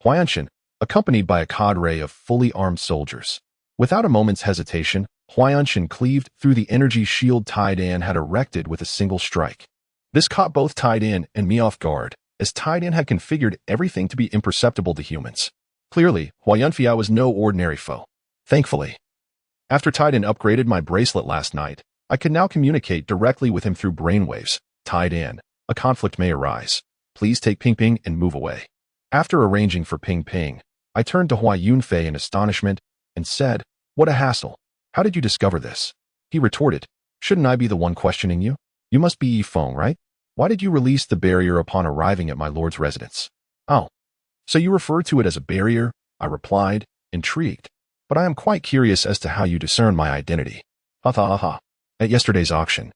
Huayanshan, accompanied by a cadre of fully armed soldiers. Without a moment's hesitation, Huayanshan cleaved through the energy shield Taidan had erected with a single strike. This caught both Taidan and me off guard, as Taidan had configured everything to be imperceptible to humans. Clearly, Huayunfei was no ordinary foe. Thankfully, after Taidan upgraded my bracelet last night, I could now communicate directly with him through brainwaves. "Taidan, a conflict may arise. Please take Ping Ping and move away." After arranging for Ping Ping, I turned to Huayunfei in astonishment and said, "What a hassle. How did you discover this?" He retorted, "Shouldn't I be the one questioning you? You must be Yifeng, right? Why did you release the barrier upon arriving at my lord's residence?" "Oh, so you refer to it as a barrier?" I replied, intrigued. "But I am quite curious as to how you discern my identity." "Ha ha ha ha. At yesterday's auction,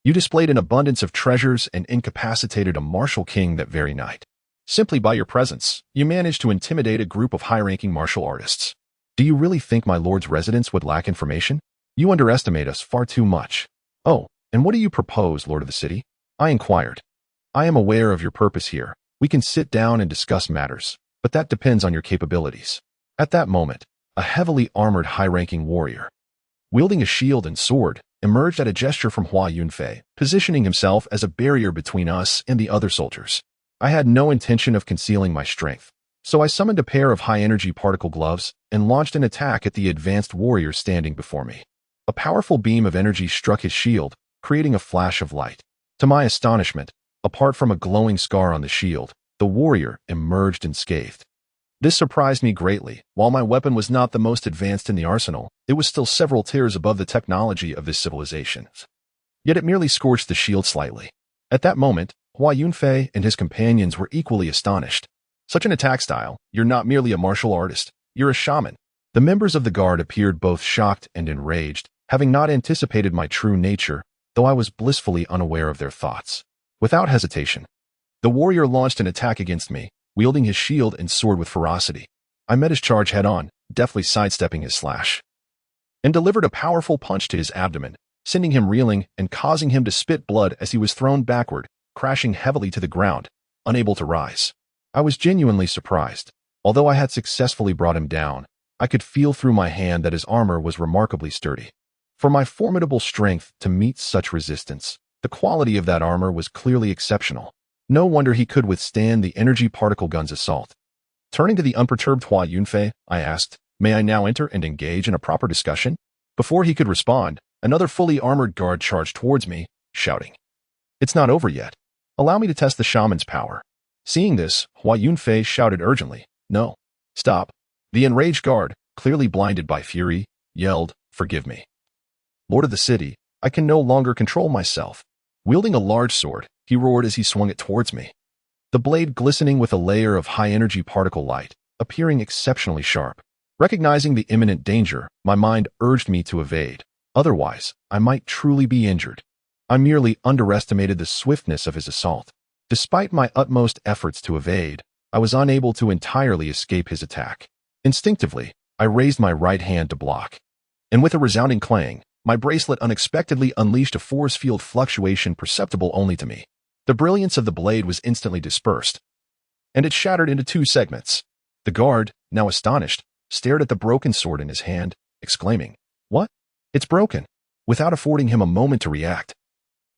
you displayed an abundance of treasures and incapacitated a martial king that very night. Simply by your presence, you managed to intimidate a group of high-ranking martial artists. Do you really think my lord's residence would lack information? You underestimate us far too much." "Oh, and what do you propose, Lord of the City?" I inquired. "I am aware of your purpose here. We can sit down and discuss matters, but that depends on your capabilities." At that moment, a heavily armored high-ranking warrior, wielding a shield and sword, emerged at a gesture from Huayunfei, positioning himself as a barrier between us and the other soldiers. I had no intention of concealing my strength, so I summoned a pair of high-energy particle gloves and launched an attack at the advanced warrior standing before me. A powerful beam of energy struck his shield, creating a flash of light. To my astonishment, apart from a glowing scar on the shield, the warrior emerged unscathed. This surprised me greatly. While my weapon was not the most advanced in the arsenal, it was still several tiers above the technology of this civilization. Yet it merely scorched the shield slightly. At that moment, Huayunfei and his companions were equally astonished. "Such an attack style, you're not merely a martial artist, you're a shaman." The members of the guard appeared both shocked and enraged, having not anticipated my true nature, though I was blissfully unaware of their thoughts. Without hesitation, the warrior launched an attack against me, wielding his shield and sword with ferocity. I met his charge head-on, deftly sidestepping his slash, and delivered a powerful punch to his abdomen, sending him reeling and causing him to spit blood as he was thrown backward, crashing heavily to the ground, unable to rise. I was genuinely surprised. Although I had successfully brought him down, I could feel through my hand that his armor was remarkably sturdy. For my formidable strength to meet such resistance, the quality of that armor was clearly exceptional. No wonder he could withstand the energy particle gun's assault. Turning to the unperturbed Huayunfei, I asked, "May I now enter and engage in a proper discussion?" Before he could respond, Another fully armored guard charged towards me, shouting, "It's not over yet. Allow me to test the shaman's power." Seeing this, Hua Yunfei shouted urgently, "No. Stop." The enraged guard, clearly blinded by fury, yelled, "Forgive me. Lord of the city, I can no longer control myself." Wielding a large sword, he roared as he swung it towards me. The blade glistening with a layer of high-energy particle light, appearing exceptionally sharp. Recognizing the imminent danger, my mind urged me to evade. Otherwise, I might truly be injured. I merely underestimated the swiftness of his assault. Despite my utmost efforts to evade, I was unable to entirely escape his attack. Instinctively, I raised my right hand to block. And with a resounding clang, my bracelet unexpectedly unleashed a force field fluctuation perceptible only to me. The brilliance of the blade was instantly dispersed, and it shattered into two segments. The guard, now astonished, stared at the broken sword in his hand, exclaiming, "What? It's broken." Without affording him a moment to react,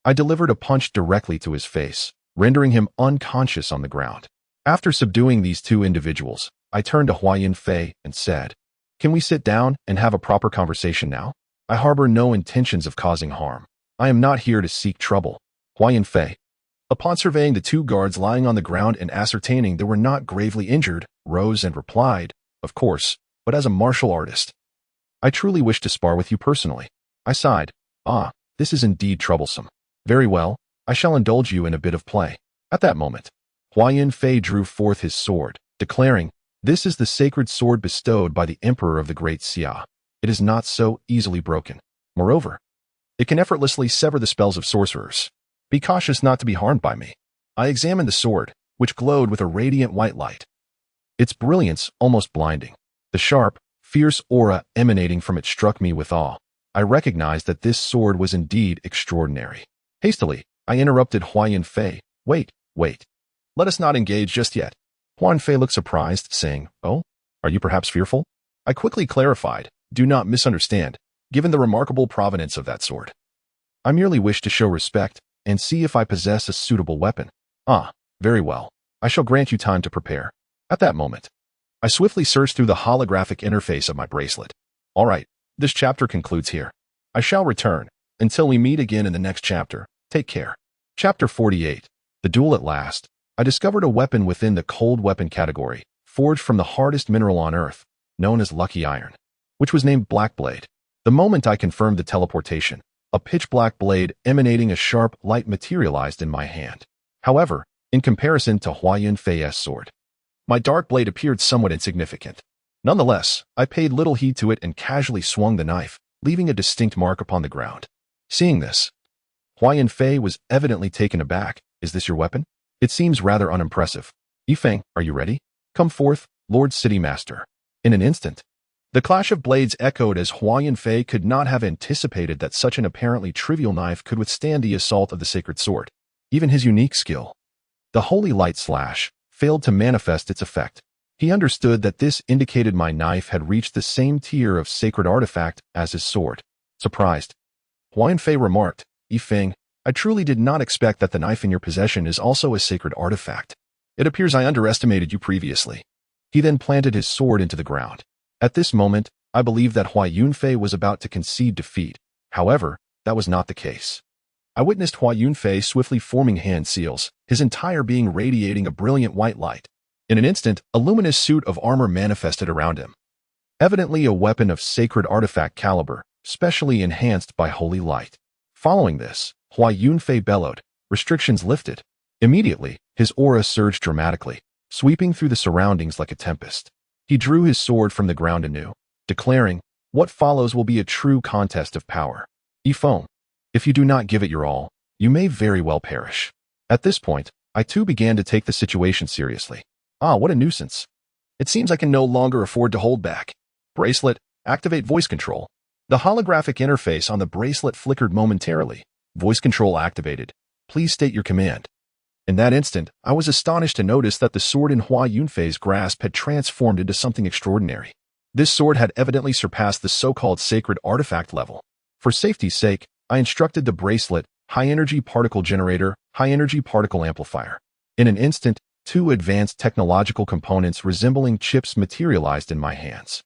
I delivered a punch directly to his face, rendering him unconscious on the ground. After subduing these two individuals, I turned to Hua Yunfei and said, "Can we sit down and have a proper conversation now? I harbor no intentions of causing harm. I am not here to seek trouble." Hua Yunfei, upon surveying the two guards lying on the ground and ascertaining they were not gravely injured, rose and replied, "Of course, but as a martial artist, I truly wish to spar with you personally." I sighed. "Ah, this is indeed troublesome. Very well, I shall indulge you in a bit of play." At that moment, Hua Yunfei drew forth his sword, declaring, "This is the sacred sword bestowed by the Emperor of the Great Xia. It is not so easily broken. Moreover, it can effortlessly sever the spells of sorcerers. Be cautious not to be harmed by me." I examined the sword, which glowed with a radiant white light, its brilliance almost blinding. The sharp, fierce aura emanating from it struck me with awe. I recognized that this sword was indeed extraordinary. Hastily, I interrupted Hua Yunfei. Wait. Let us not engage just yet." Hua Yunfei looked surprised, saying, "Oh, are you perhaps fearful?" I quickly clarified, "Do not misunderstand, given the remarkable provenance of that sword. I merely wish to show respect and see if I possess a suitable weapon." "Ah, very well. I shall grant you time to prepare." At that moment, I swiftly searched through the holographic interface of my bracelet. All right, this chapter concludes here. I shall return. Until we meet again in the next chapter, take care. Chapter 48. The Duel at Last. I discovered a weapon within the cold weapon category, forged from the hardest mineral on Earth, known as Lucky Iron, which was named Black Blade. The moment I confirmed the teleportation, a pitch-black blade emanating a sharp light materialized in my hand. However, in comparison to Hua Yunfei's sword, my dark blade appeared somewhat insignificant. Nonetheless, I paid little heed to it and casually swung the knife, leaving a distinct mark upon the ground. Seeing this, Hua Yunfei was evidently taken aback. "Is this your weapon? It seems rather unimpressive. Yifeng, are you ready? Come forth, Lord City Master." In an instant, the clash of blades echoed as Hua Yunfei could not have anticipated that such an apparently trivial knife could withstand the assault of the sacred sword. Even his unique skill, the Holy Light Slash, failed to manifest its effect. He understood that this indicated my knife had reached the same tier of sacred artifact as his sword. Surprised, Hua Yunfei remarked, "Yifeng, I truly did not expect that the knife in your possession is also a sacred artifact. It appears I underestimated you previously." He then planted his sword into the ground. At this moment, I believed that Hua Yunfei was about to concede defeat. However, that was not the case. I witnessed Hua Yunfei swiftly forming hand seals, his entire being radiating a brilliant white light. In an instant, a luminous suit of armor manifested around him. Evidently a weapon of sacred artifact caliber, specially enhanced by holy light. Following this, Hua Yunfei bellowed, restrictions lifted. Immediately, his aura surged dramatically, sweeping through the surroundings like a tempest. He drew his sword from the ground anew, declaring, "What follows will be a true contest of power. Yifeng, if you do not give it your all, you may very well perish." At this point, I too began to take the situation seriously. Ah, what a nuisance. It seems I can no longer afford to hold back. Bracelet, activate voice control. The holographic interface on the bracelet flickered momentarily. Voice control activated. Please state your command. In that instant, I was astonished to notice that the sword in Hua Yunfei's grasp had transformed into something extraordinary. This sword had evidently surpassed the so-called sacred artifact level. For safety's sake, I instructed the bracelet, high-energy particle generator, high-energy particle amplifier. In an instant, two advanced technological components resembling chips materialized in my hands.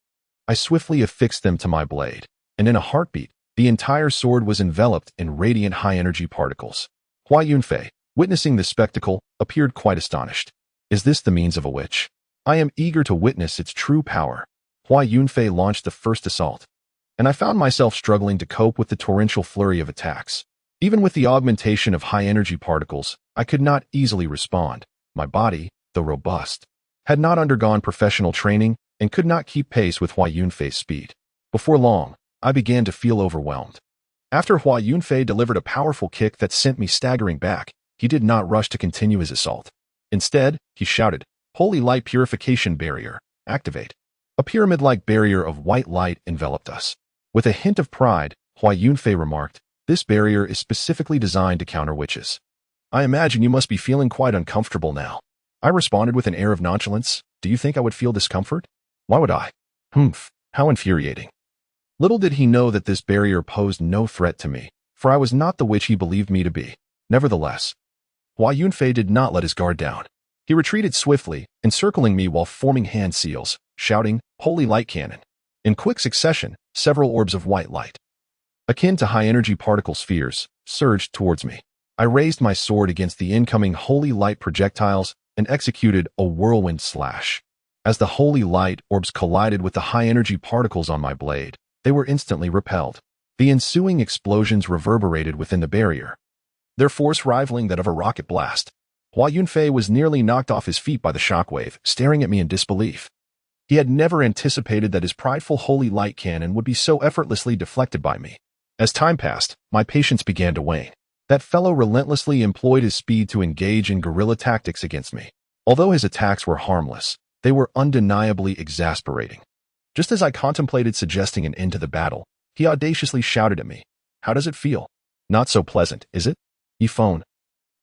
I swiftly affixed them to my blade, and in a heartbeat, The entire sword was enveloped in radiant high-energy particles. Hua Yunfei, witnessing this spectacle, appeared quite astonished. Is this the means of a witch? I am eager to witness its true power. Hua Yunfei launched the first assault, and I found myself struggling to cope with the torrential flurry of attacks. Even with the augmentation of high-energy particles, I could not easily respond. My body, though robust, had not undergone professional training and could not keep pace with Hua Yunfei's speed. Before long, I began to feel overwhelmed. After Hua Yunfei delivered a powerful kick that sent me staggering back, he did not rush to continue his assault. Instead, he shouted, "Holy light purification barrier, activate." A pyramid-like barrier of white light enveloped us. With a hint of pride, Hua Yunfei remarked, "This barrier is specifically designed to counter witches. I imagine you must be feeling quite uncomfortable now." I responded with an air of nonchalance. "Do you think I would feel discomfort? Why would I? Humph, how infuriating." Little did he know that this barrier posed no threat to me, for I was not the witch he believed me to be. Nevertheless, Hua Yunfei did not let his guard down. He retreated swiftly, encircling me while forming hand seals, shouting, "Holy light cannon." In quick succession, several orbs of white light, akin to high-energy particle spheres, surged towards me. I raised my sword against the incoming holy light projectiles and executed a whirlwind slash. As the holy light orbs collided with the high-energy particles on my blade, they were instantly repelled. The ensuing explosions reverberated within the barrier, their force rivaling that of a rocket blast. Hua Yunfei was nearly knocked off his feet by the shockwave, staring at me in disbelief. He had never anticipated that his prideful holy light cannon would be so effortlessly deflected by me. As time passed, my patience began to wane. That fellow relentlessly employed his speed to engage in guerrilla tactics against me. Although his attacks were harmless, they were undeniably exasperating. Just as I contemplated suggesting an end to the battle, he audaciously shouted at me, "How does it feel? Not so pleasant, is it? Phone.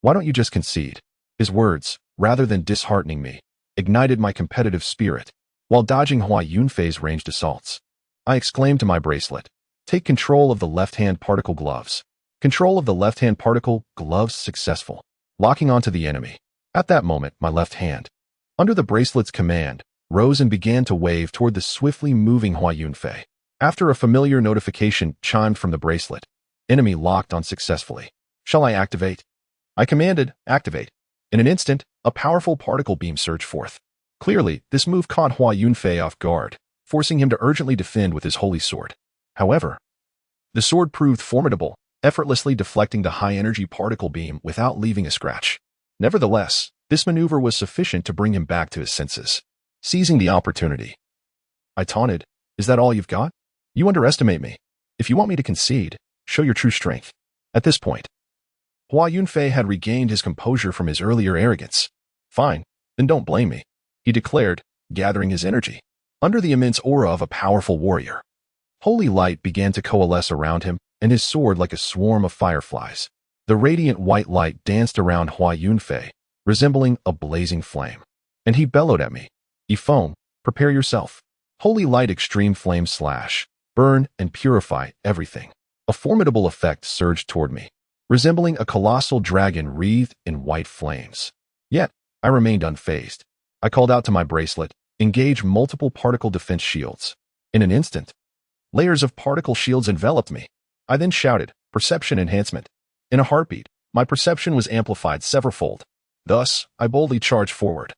Why don't you just concede?" His words, rather than disheartening me, ignited my competitive spirit. While dodging Hua Yunfei's ranged assaults, I exclaimed to my bracelet, "Take control of the left-hand particle gloves." Control of the left-hand particle gloves successful. Locking onto the enemy. At that moment, my left hand, under the bracelet's command, rose and began to wave toward the swiftly moving Hua Yunfei. After a familiar notification chimed from the bracelet, enemy locked on successfully. "Shall I activate?" I commanded, "Activate." In an instant, a powerful particle beam surged forth. Clearly, this move caught Hua Yunfei off guard, forcing him to urgently defend with his holy sword. However, the sword proved formidable, effortlessly deflecting the high-energy particle beam without leaving a scratch. Nevertheless, this maneuver was sufficient to bring him back to his senses. Seizing the opportunity, I taunted, "Is that all you've got? You underestimate me. If you want me to concede, show your true strength." At this point, Hua Yunfei had regained his composure from his earlier arrogance. "Fine, then don't blame me," he declared, gathering his energy. Under the immense aura of a powerful warrior, holy light began to coalesce around him, and his sword like a swarm of fireflies. The radiant white light danced around Hua Yunfei, resembling a blazing flame. And he bellowed at me, "Foam, prepare yourself. Holy light extreme flame slash, burn and purify everything." A formidable effect surged toward me, resembling a colossal dragon wreathed in white flames. Yet, I remained unfazed. I called out to my bracelet, "Engage multiple particle defense shields." In an instant, layers of particle shields enveloped me. I then shouted, "Perception enhancement." In a heartbeat, my perception was amplified severalfold. Thus, I boldly charged forward.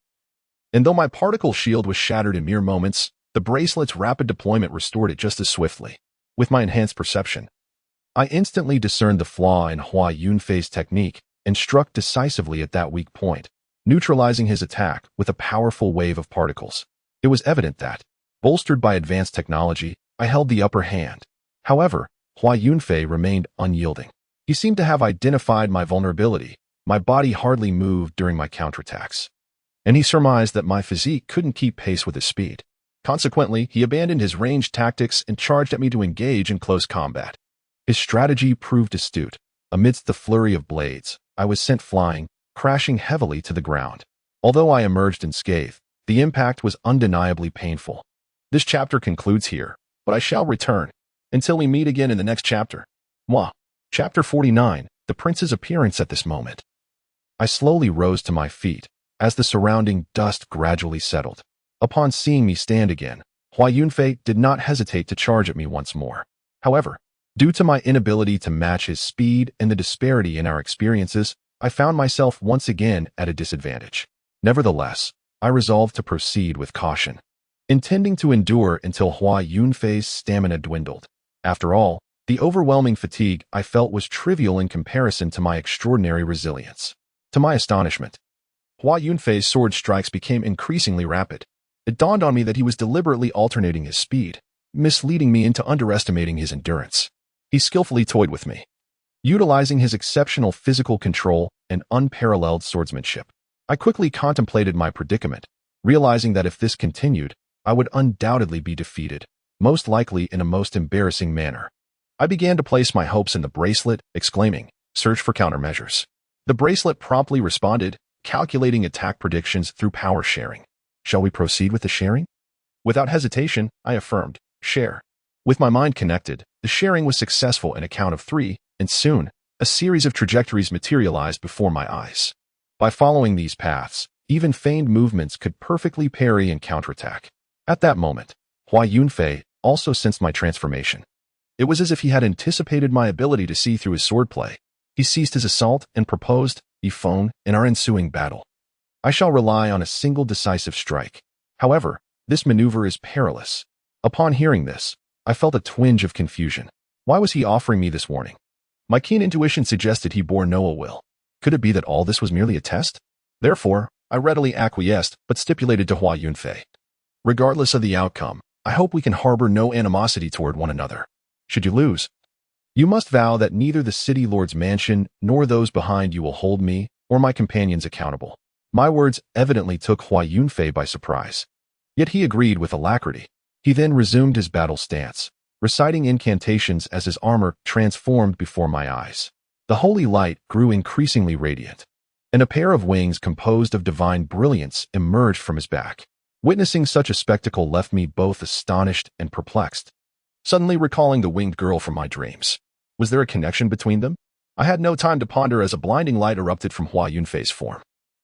And though my particle shield was shattered in mere moments, the bracelet's rapid deployment restored it just as swiftly. With my enhanced perception, I instantly discerned the flaw in Hua Yunfei's technique and struck decisively at that weak point, neutralizing his attack with a powerful wave of particles. It was evident that, bolstered by advanced technology, I held the upper hand. However, Hua Yunfei remained unyielding. He seemed to have identified my vulnerability. My body hardly moved during my counterattacks, and he surmised that my physique couldn't keep pace with his speed. Consequently, he abandoned his ranged tactics and charged at me to engage in close combat. His strategy proved astute. Amidst the flurry of blades, I was sent flying, crashing heavily to the ground. Although I emerged unscathed, the impact was undeniably painful. This chapter concludes here, but I shall return. Until we meet again in the next chapter. Mwah. Chapter 49, The Prince's Appearance at this moment. I slowly rose to my feet, as the surrounding dust gradually settled. Upon seeing me stand again, Hua Yunfei did not hesitate to charge at me once more. However, Due to my inability to match his speed and the disparity in our experiences, I found myself once again at a disadvantage. Nevertheless, I resolved to proceed with caution, intending to endure until Hua Yunfei's stamina dwindled. After all, the overwhelming fatigue I felt was trivial in comparison to my extraordinary resilience. To my astonishment, Hua Yunfei's sword strikes became increasingly rapid. It dawned on me that he was deliberately alternating his speed, misleading me into underestimating his endurance. He skillfully toyed with me, utilizing his exceptional physical control and unparalleled swordsmanship. I quickly contemplated my predicament, realizing that if this continued, I would undoubtedly be defeated, most likely in a most embarrassing manner. I began to place my hopes in the bracelet, exclaiming, "Search for countermeasures." The bracelet promptly responded, calculating attack predictions through power sharing. "Shall we proceed with the sharing?" Without hesitation, I affirmed, "Share." With my mind connected, the sharing was successful in a count of 3, and soon, a series of trajectories materialized before my eyes. By following these paths, even feigned movements could perfectly parry and counterattack. At that moment, Hua Yunfei also sensed my transformation. It was as if he had anticipated my ability to see through his swordplay. He ceased his assault and proposed, "Yiphone, in our ensuing battle, I shall rely on a single decisive strike. However, this maneuver is perilous." Upon hearing this, I felt a twinge of confusion. Why was he offering me this warning? My keen intuition suggested he bore no ill will. Could it be that all this was merely a test? Therefore, I readily acquiesced, but stipulated to Hua Yunfei, "Regardless of the outcome, I hope we can harbor no animosity toward one another. Should you lose, you must vow that neither the city lord's mansion nor those behind you will hold me or my companions accountable." My words evidently took Hua Yunfei by surprise. Yet he agreed with alacrity. He then resumed his battle stance, reciting incantations as his armor transformed before my eyes. The holy light grew increasingly radiant, and a pair of wings composed of divine brilliance emerged from his back. Witnessing such a spectacle left me both astonished and perplexed, suddenly recalling the winged girl from my dreams. Was there a connection between them? I had no time to ponder as a blinding light erupted from Hua Yunfei's form.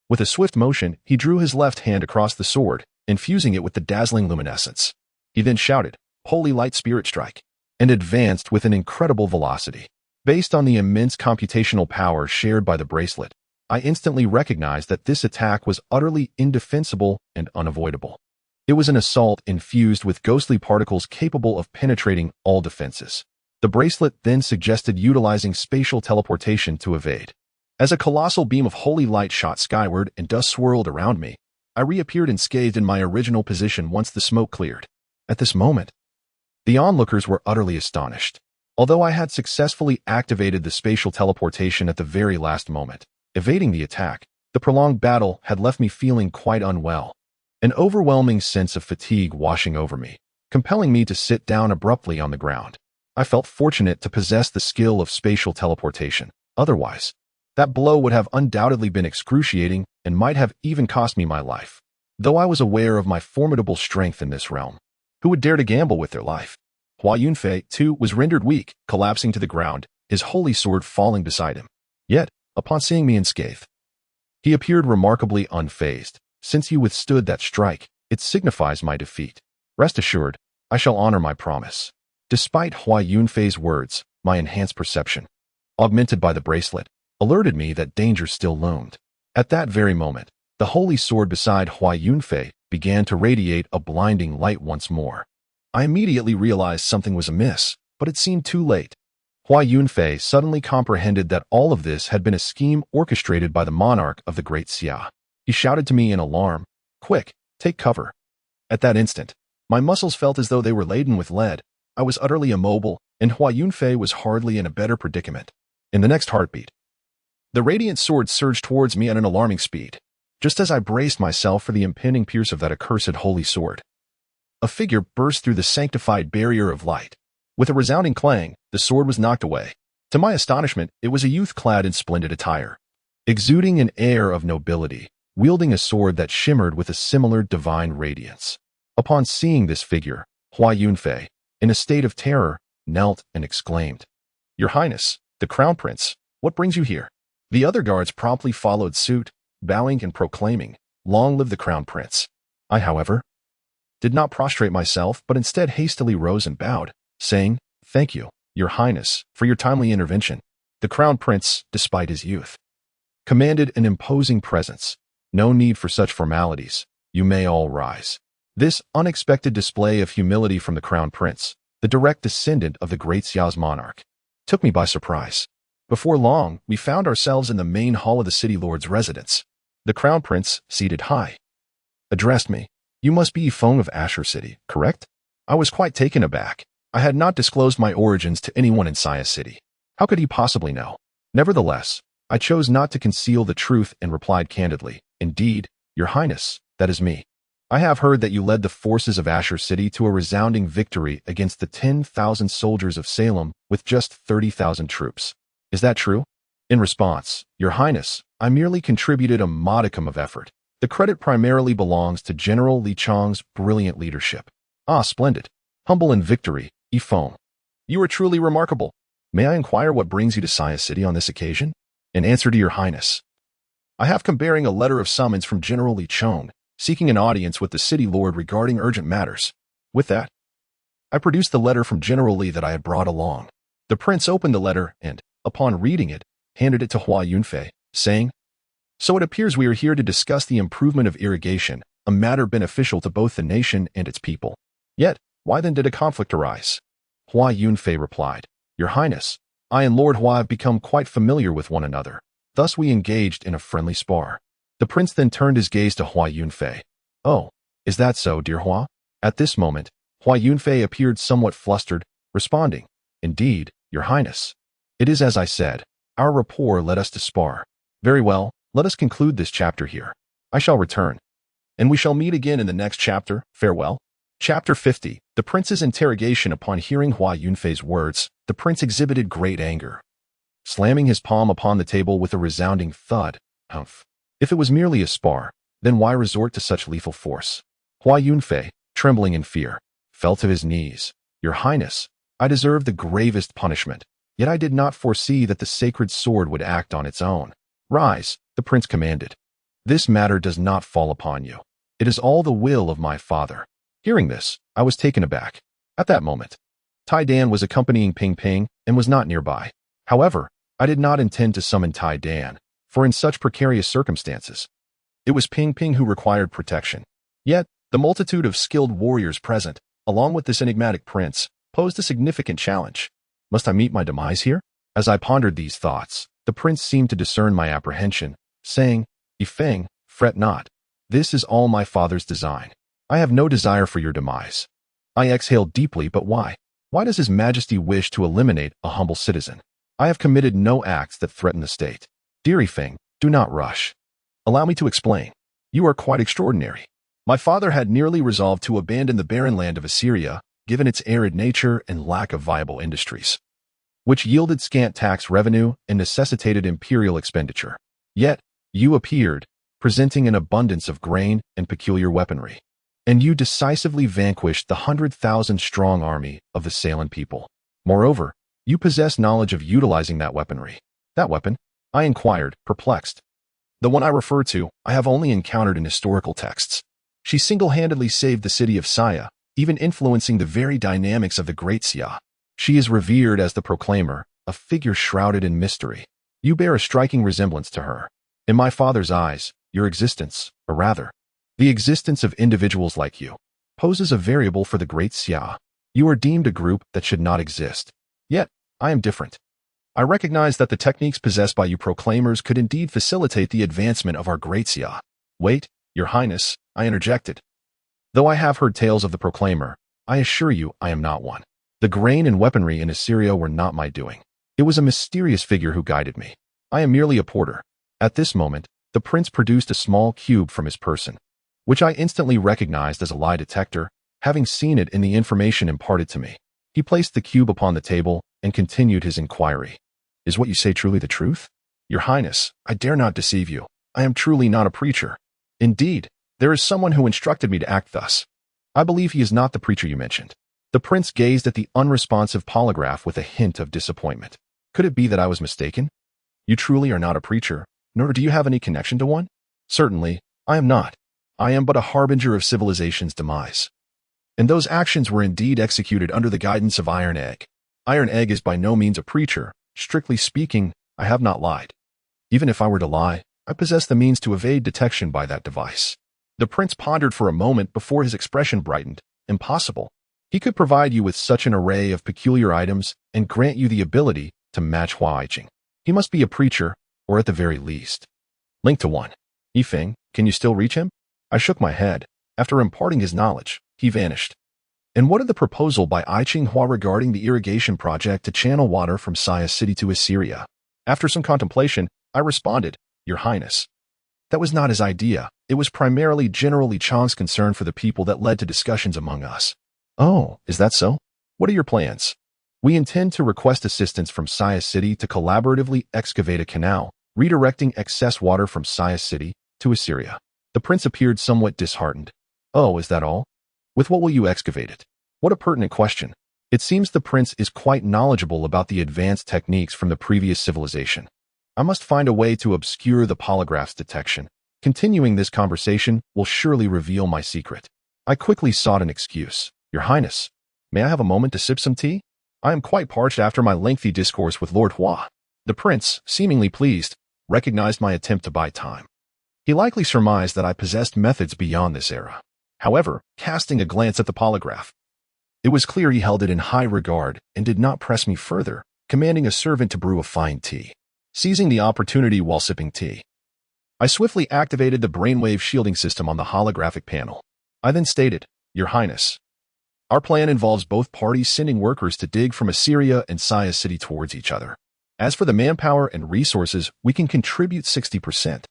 With a swift motion, he drew his left hand across the sword, infusing it with the dazzling luminescence. He then shouted, "Holy Light Spirit Strike," and advanced with an incredible velocity. Based on the immense computational power shared by the bracelet, I instantly recognized that this attack was utterly indefensible and unavoidable. It was an assault infused with ghostly particles capable of penetrating all defenses. The bracelet then suggested utilizing spatial teleportation to evade. As a colossal beam of holy light shot skyward and dust swirled around me, I reappeared unscathed in my original position once the smoke cleared. At this moment, the onlookers were utterly astonished. Although I had successfully activated the spatial teleportation at the very last moment, evading the attack, the prolonged battle had left me feeling quite unwell. An overwhelming sense of fatigue washing over me, compelling me to sit down abruptly on the ground. I felt fortunate to possess the skill of spatial teleportation. Otherwise, that blow would have undoubtedly been excruciating and might have even cost me my life. Though I was aware of my formidable strength in this realm, who would dare to gamble with their life? Hua Yunfei, too, was rendered weak, collapsing to the ground, his holy sword falling beside him. Yet, upon seeing me unscathed, he appeared remarkably unfazed. "Since you withstood that strike, it signifies my defeat. Rest assured, I shall honor my promise." Despite Hua Yunfei's words, my enhanced perception, augmented by the bracelet, alerted me that danger still loomed. At that very moment, the holy sword beside Hua Yunfei began to radiate a blinding light once more. I immediately realized something was amiss, but it seemed too late. Hua Yunfei suddenly comprehended that all of this had been a scheme orchestrated by the monarch of the Great Xia. He shouted to me in alarm, "Quick, take cover." At that instant, my muscles felt as though they were laden with lead. I was utterly immobile, and Hua Yunfei was hardly in a better predicament. In the next heartbeat, the radiant sword surged towards me at an alarming speed. Just as I braced myself for the impending pierce of that accursed holy sword, a figure burst through the sanctified barrier of light. With a resounding clang, the sword was knocked away. To my astonishment, it was a youth clad in splendid attire, exuding an air of nobility, wielding a sword that shimmered with a similar divine radiance. Upon seeing this figure, Hua Yunfei, in a state of terror, knelt and exclaimed, "Your Highness, the Crown Prince, what brings you here?" The other guards promptly followed suit, bowing and proclaiming, "Long live the Crown Prince." I, however, did not prostrate myself, but instead hastily rose and bowed, saying, "Thank you, Your Highness, for your timely intervention." The Crown Prince, despite his youth, commanded an imposing presence. "No need for such formalities. You may all rise." This unexpected display of humility from the Crown Prince, the direct descendant of the great Xia's monarch, took me by surprise. Before long, we found ourselves in the main hall of the city lord's residence. The Crown Prince, seated high, addressed me. "You must be Yifeng of Asher City, correct?" I was quite taken aback. I had not disclosed my origins to anyone in Saya City. How could he possibly know? Nevertheless, I chose not to conceal the truth and replied candidly, "Indeed, Your Highness, that is me. I have heard that you led the forces of Asher City to a resounding victory against the 10,000 soldiers of Salem with just 30,000 troops. Is that true?" In response, "Your Highness, I merely contributed a modicum of effort. The credit primarily belongs to General Li Chang's brilliant leadership." "Ah, splendid. Humble in victory, Yifeng. You are truly remarkable. May I inquire what brings you to Saya City on this occasion?" "In answer to Your Highness, I have come bearing a letter of summons from General Li Chang, seeking an audience with the city lord regarding urgent matters." With that, I produced the letter from General Li that I had brought along. The prince opened the letter and, upon reading it, handed it to Hua Yunfei, saying, "So it appears we are here to discuss the improvement of irrigation, a matter beneficial to both the nation and its people. Yet, why then did a conflict arise?" Hua Yunfei replied, "Your Highness, I and Lord Hua have become quite familiar with one another. Thus we engaged in a friendly spar." The prince then turned his gaze to Hua Yunfei. "Oh, is that so, dear Hua?" At this moment, Hua Yunfei appeared somewhat flustered, responding, "Indeed, Your Highness. It is as I said. Our rapport led us to spar. Very well, let us conclude this chapter here. I shall return, and we shall meet again in the next chapter. Farewell." Chapter 50. The prince's interrogation. Upon hearing Hua Yunfei's words, the prince exhibited great anger, slamming his palm upon the table with a resounding thud. "Humph. If it was merely a spar, then why resort to such lethal force?" Hua Yunfei, trembling in fear, fell to his knees. "Your Highness, I deserve the gravest punishment, yet I did not foresee that the sacred sword would act on its own." "Rise," the prince commanded. "This matter does not fall upon you. It is all the will of my father." Hearing this, I was taken aback. At that moment, Tai Dan was accompanying Ping Ping and was not nearby. However, I did not intend to summon Tai Dan, for in such precarious circumstances, it was Ping Ping who required protection. Yet, the multitude of skilled warriors present, along with this enigmatic prince, posed a significant challenge. Must I meet my demise here? As I pondered these thoughts, the prince seemed to discern my apprehension, saying, "Yifeng, fret not. This is all my father's design. I have no desire for your demise." I exhaled deeply, but why? Why does His Majesty wish to eliminate a humble citizen? I have committed no acts that threaten the state. Dear Yifeng, do not rush. Allow me to explain. You are quite extraordinary. My father had nearly resolved to abandon the barren land of Assyria, given its arid nature and lack of viable industries, which yielded scant tax revenue and necessitated imperial expenditure. Yet, you appeared, presenting an abundance of grain and peculiar weaponry. And you decisively vanquished the 100,000-strong army of the Salem people. Moreover, you possess knowledge of utilizing that weaponry. That weapon? I inquired, perplexed. The one I refer to, I have only encountered in historical texts. She single-handedly saved the city of Saya, even influencing the very dynamics of the Great Xia. She is revered as the Proclaimer, a figure shrouded in mystery. You bear a striking resemblance to her. In my father's eyes, your existence, or rather, the existence of individuals like you, poses a variable for the Great Xia. You are deemed a group that should not exist. Yet, I am different. I recognize that the techniques possessed by you proclaimers could indeed facilitate the advancement of our Great Xia. Wait, Your Highness, I interjected. Though I have heard tales of the Proclaimer, I assure you I am not one. The grain and weaponry in Assyria were not my doing. It was a mysterious figure who guided me. I am merely a porter. At this moment, the prince produced a small cube from his person, which I instantly recognized as a lie detector, having seen it in the information imparted to me. He placed the cube upon the table and continued his inquiry. Is what you say truly the truth? Your Highness, I dare not deceive you. I am truly not a preacher. Indeed, there is someone who instructed me to act thus. I believe he is not the preacher you mentioned. The prince gazed at the unresponsive polygraph with a hint of disappointment. Could it be that I was mistaken? You truly are not a preacher, nor do you have any connection to one? Certainly, I am not. I am but a harbinger of civilization's demise. And those actions were indeed executed under the guidance of Iron Egg. Iron Egg is by no means a preacher. Strictly speaking, I have not lied. Even if I were to lie, I possess the means to evade detection by that device. The prince pondered for a moment before his expression brightened. Impossible. He could provide you with such an array of peculiar items and grant you the ability to match Huaiching. He must be a preacher, or at the very least. Link to 1. Yifeng, can you still reach him? I shook my head. After imparting his knowledge, he vanished. And what of the proposal by I Ching Hua regarding the irrigation project to channel water from Saya City to Assyria? After some contemplation, I responded, Your Highness. That was not his idea. It was primarily General Li Chang's concern for the people that led to discussions among us. Oh, is that so? What are your plans? We intend to request assistance from Saya City to collaboratively excavate a canal, redirecting excess water from Saya City to Assyria. The prince appeared somewhat disheartened. Oh, is that all? With what will you excavate it? What a pertinent question. It seems the prince is quite knowledgeable about the advanced techniques from the previous civilization. I must find a way to obscure the polygraph's detection. Continuing this conversation will surely reveal my secret. I quickly sought an excuse. Your Highness, may I have a moment to sip some tea? I am quite parched after my lengthy discourse with Lord Hua. The prince, seemingly pleased, recognized my attempt to buy time. He likely surmised that I possessed methods beyond this era. However, casting a glance at the polygraph, it was clear he held it in high regard and did not press me further, commanding a servant to brew a fine tea. Seizing the opportunity while sipping tea, I swiftly activated the brainwave shielding system on the holographic panel. I then stated, Your Highness, our plan involves both parties sending workers to dig from Assyria and Saya City towards each other. As for the manpower and resources, we can contribute 60%.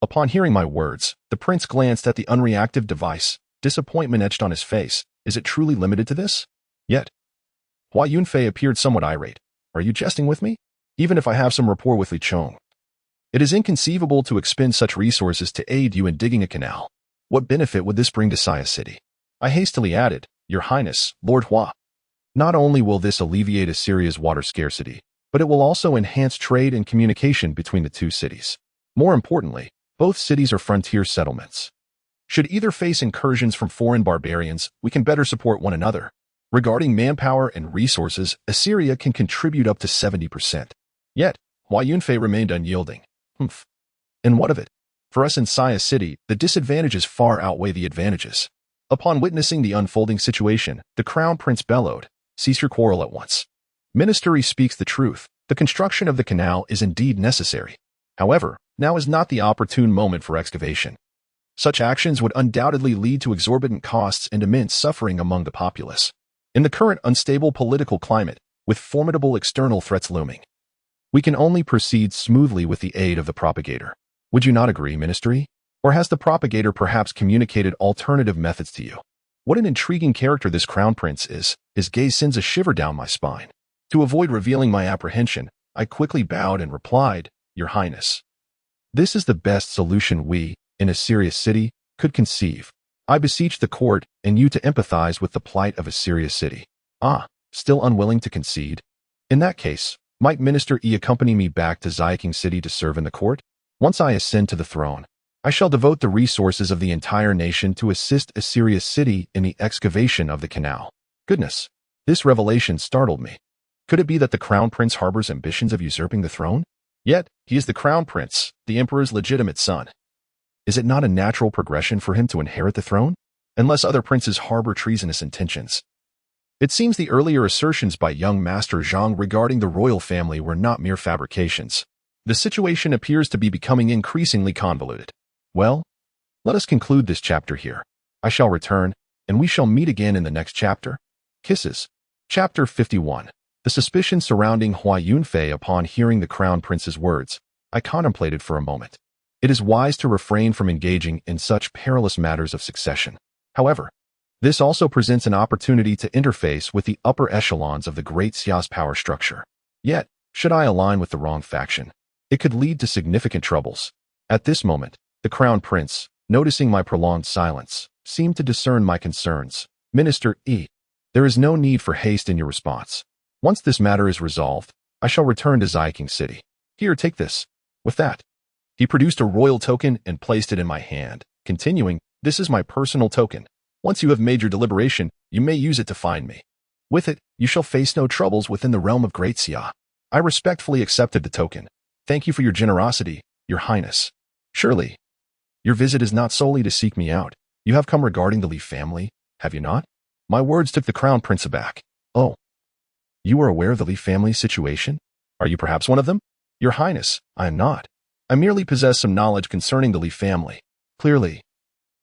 Upon hearing my words, the prince glanced at the unreactive device, disappointment etched on his face. Is it truly limited to this? Yet, Hua Yunfei appeared somewhat irate. Are you jesting with me? Even if I have some rapport with Li Chong, it is inconceivable to expend such resources to aid you in digging a canal. What benefit would this bring to Saya City? I hastily added, Your Highness, Lord Hua. Not only will this alleviate Assyria's water scarcity, but it will also enhance trade and communication between the two cities. More importantly, both cities are frontier settlements. Should either face incursions from foreign barbarians, we can better support one another. Regarding manpower and resources, Assyria can contribute up to 70%. Yet, Hua Yunfei remained unyielding. And what of it? For us in Saya City, the disadvantages far outweigh the advantages. Upon witnessing the unfolding situation, the Crown Prince bellowed, Cease your quarrel at once. Ministry speaks the truth. The construction of the canal is indeed necessary. However, now is not the opportune moment for excavation. Such actions would undoubtedly lead to exorbitant costs and immense suffering among the populace. In the current unstable political climate, with formidable external threats looming, we can only proceed smoothly with the aid of the propagator. Would you not agree, Ministry? Or has the propagator perhaps communicated alternative methods to you? What an intriguing character this Crown Prince is. His gaze sends a shiver down my spine. To avoid revealing my apprehension, I quickly bowed and replied, Your Highness, this is the best solution we, in Assyria City, could conceive. I beseech the court and you to empathize with the plight of Assyria City. Ah, still unwilling to concede? In that case, might Minister E accompany me back to Xiaking City to serve in the court? Once I ascend to the throne, I shall devote the resources of the entire nation to assist Assyria City in the excavation of the canal. Goodness, this revelation startled me. Could it be that the Crown Prince harbors ambitions of usurping the throne? Yet, he is the Crown Prince, the Emperor's legitimate son. Is it not a natural progression for him to inherit the throne? Unless other princes harbor treasonous intentions. It seems the earlier assertions by young Master Zhang regarding the royal family were not mere fabrications. The situation appears to be becoming increasingly convoluted. Well, let us conclude this chapter here. I shall return, and we shall meet again in the next chapter. Kisses. Chapter 51. The suspicion surrounding Hua Yunfei upon hearing the Crown Prince's words, I contemplated for a moment. It is wise to refrain from engaging in such perilous matters of succession. However, this also presents an opportunity to interface with the upper echelons of the Great Xia's power structure. Yet, should I align with the wrong faction, it could lead to significant troubles. At this moment, the Crown Prince, noticing my prolonged silence, seemed to discern my concerns. Minister E, there is no need for haste in your response. Once this matter is resolved, I shall return to Xiaking City. Here, take this. With that, he produced a royal token and placed it in my hand, continuing, This is my personal token. Once you have made your deliberation, you may use it to find me. With it, you shall face no troubles within the realm of Great Xia. I respectfully accepted the token. Thank you for your generosity, Your Highness. Surely, your visit is not solely to seek me out. You have come regarding the Li family, have you not? My words took the Crown Prince aback. Oh, you are aware of the Li family's situation? Are you perhaps one of them? Your Highness, I am not. I merely possess some knowledge concerning the Li family. Clearly,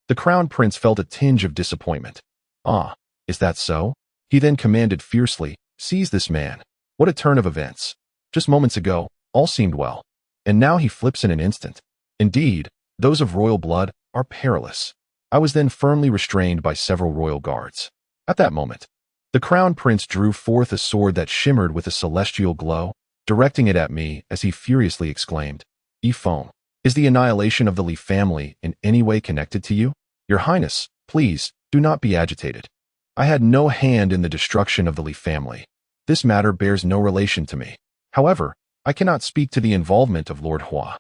the Crown Prince felt a tinge of disappointment. Ah, is that so? He then commanded fiercely, seize this man. What a turn of events. Just moments ago, all seemed well. And now he flips in an instant. Indeed, those of royal blood are perilous. I was then firmly restrained by several royal guards. At that moment, the Crown Prince drew forth a sword that shimmered with a celestial glow, directing it at me as he furiously exclaimed, Ifong, is the annihilation of the Li family in any way connected to you? Your Highness, please, do not be agitated. I had no hand in the destruction of the Li family. This matter bears no relation to me. However, I cannot speak to the involvement of Lord Hua.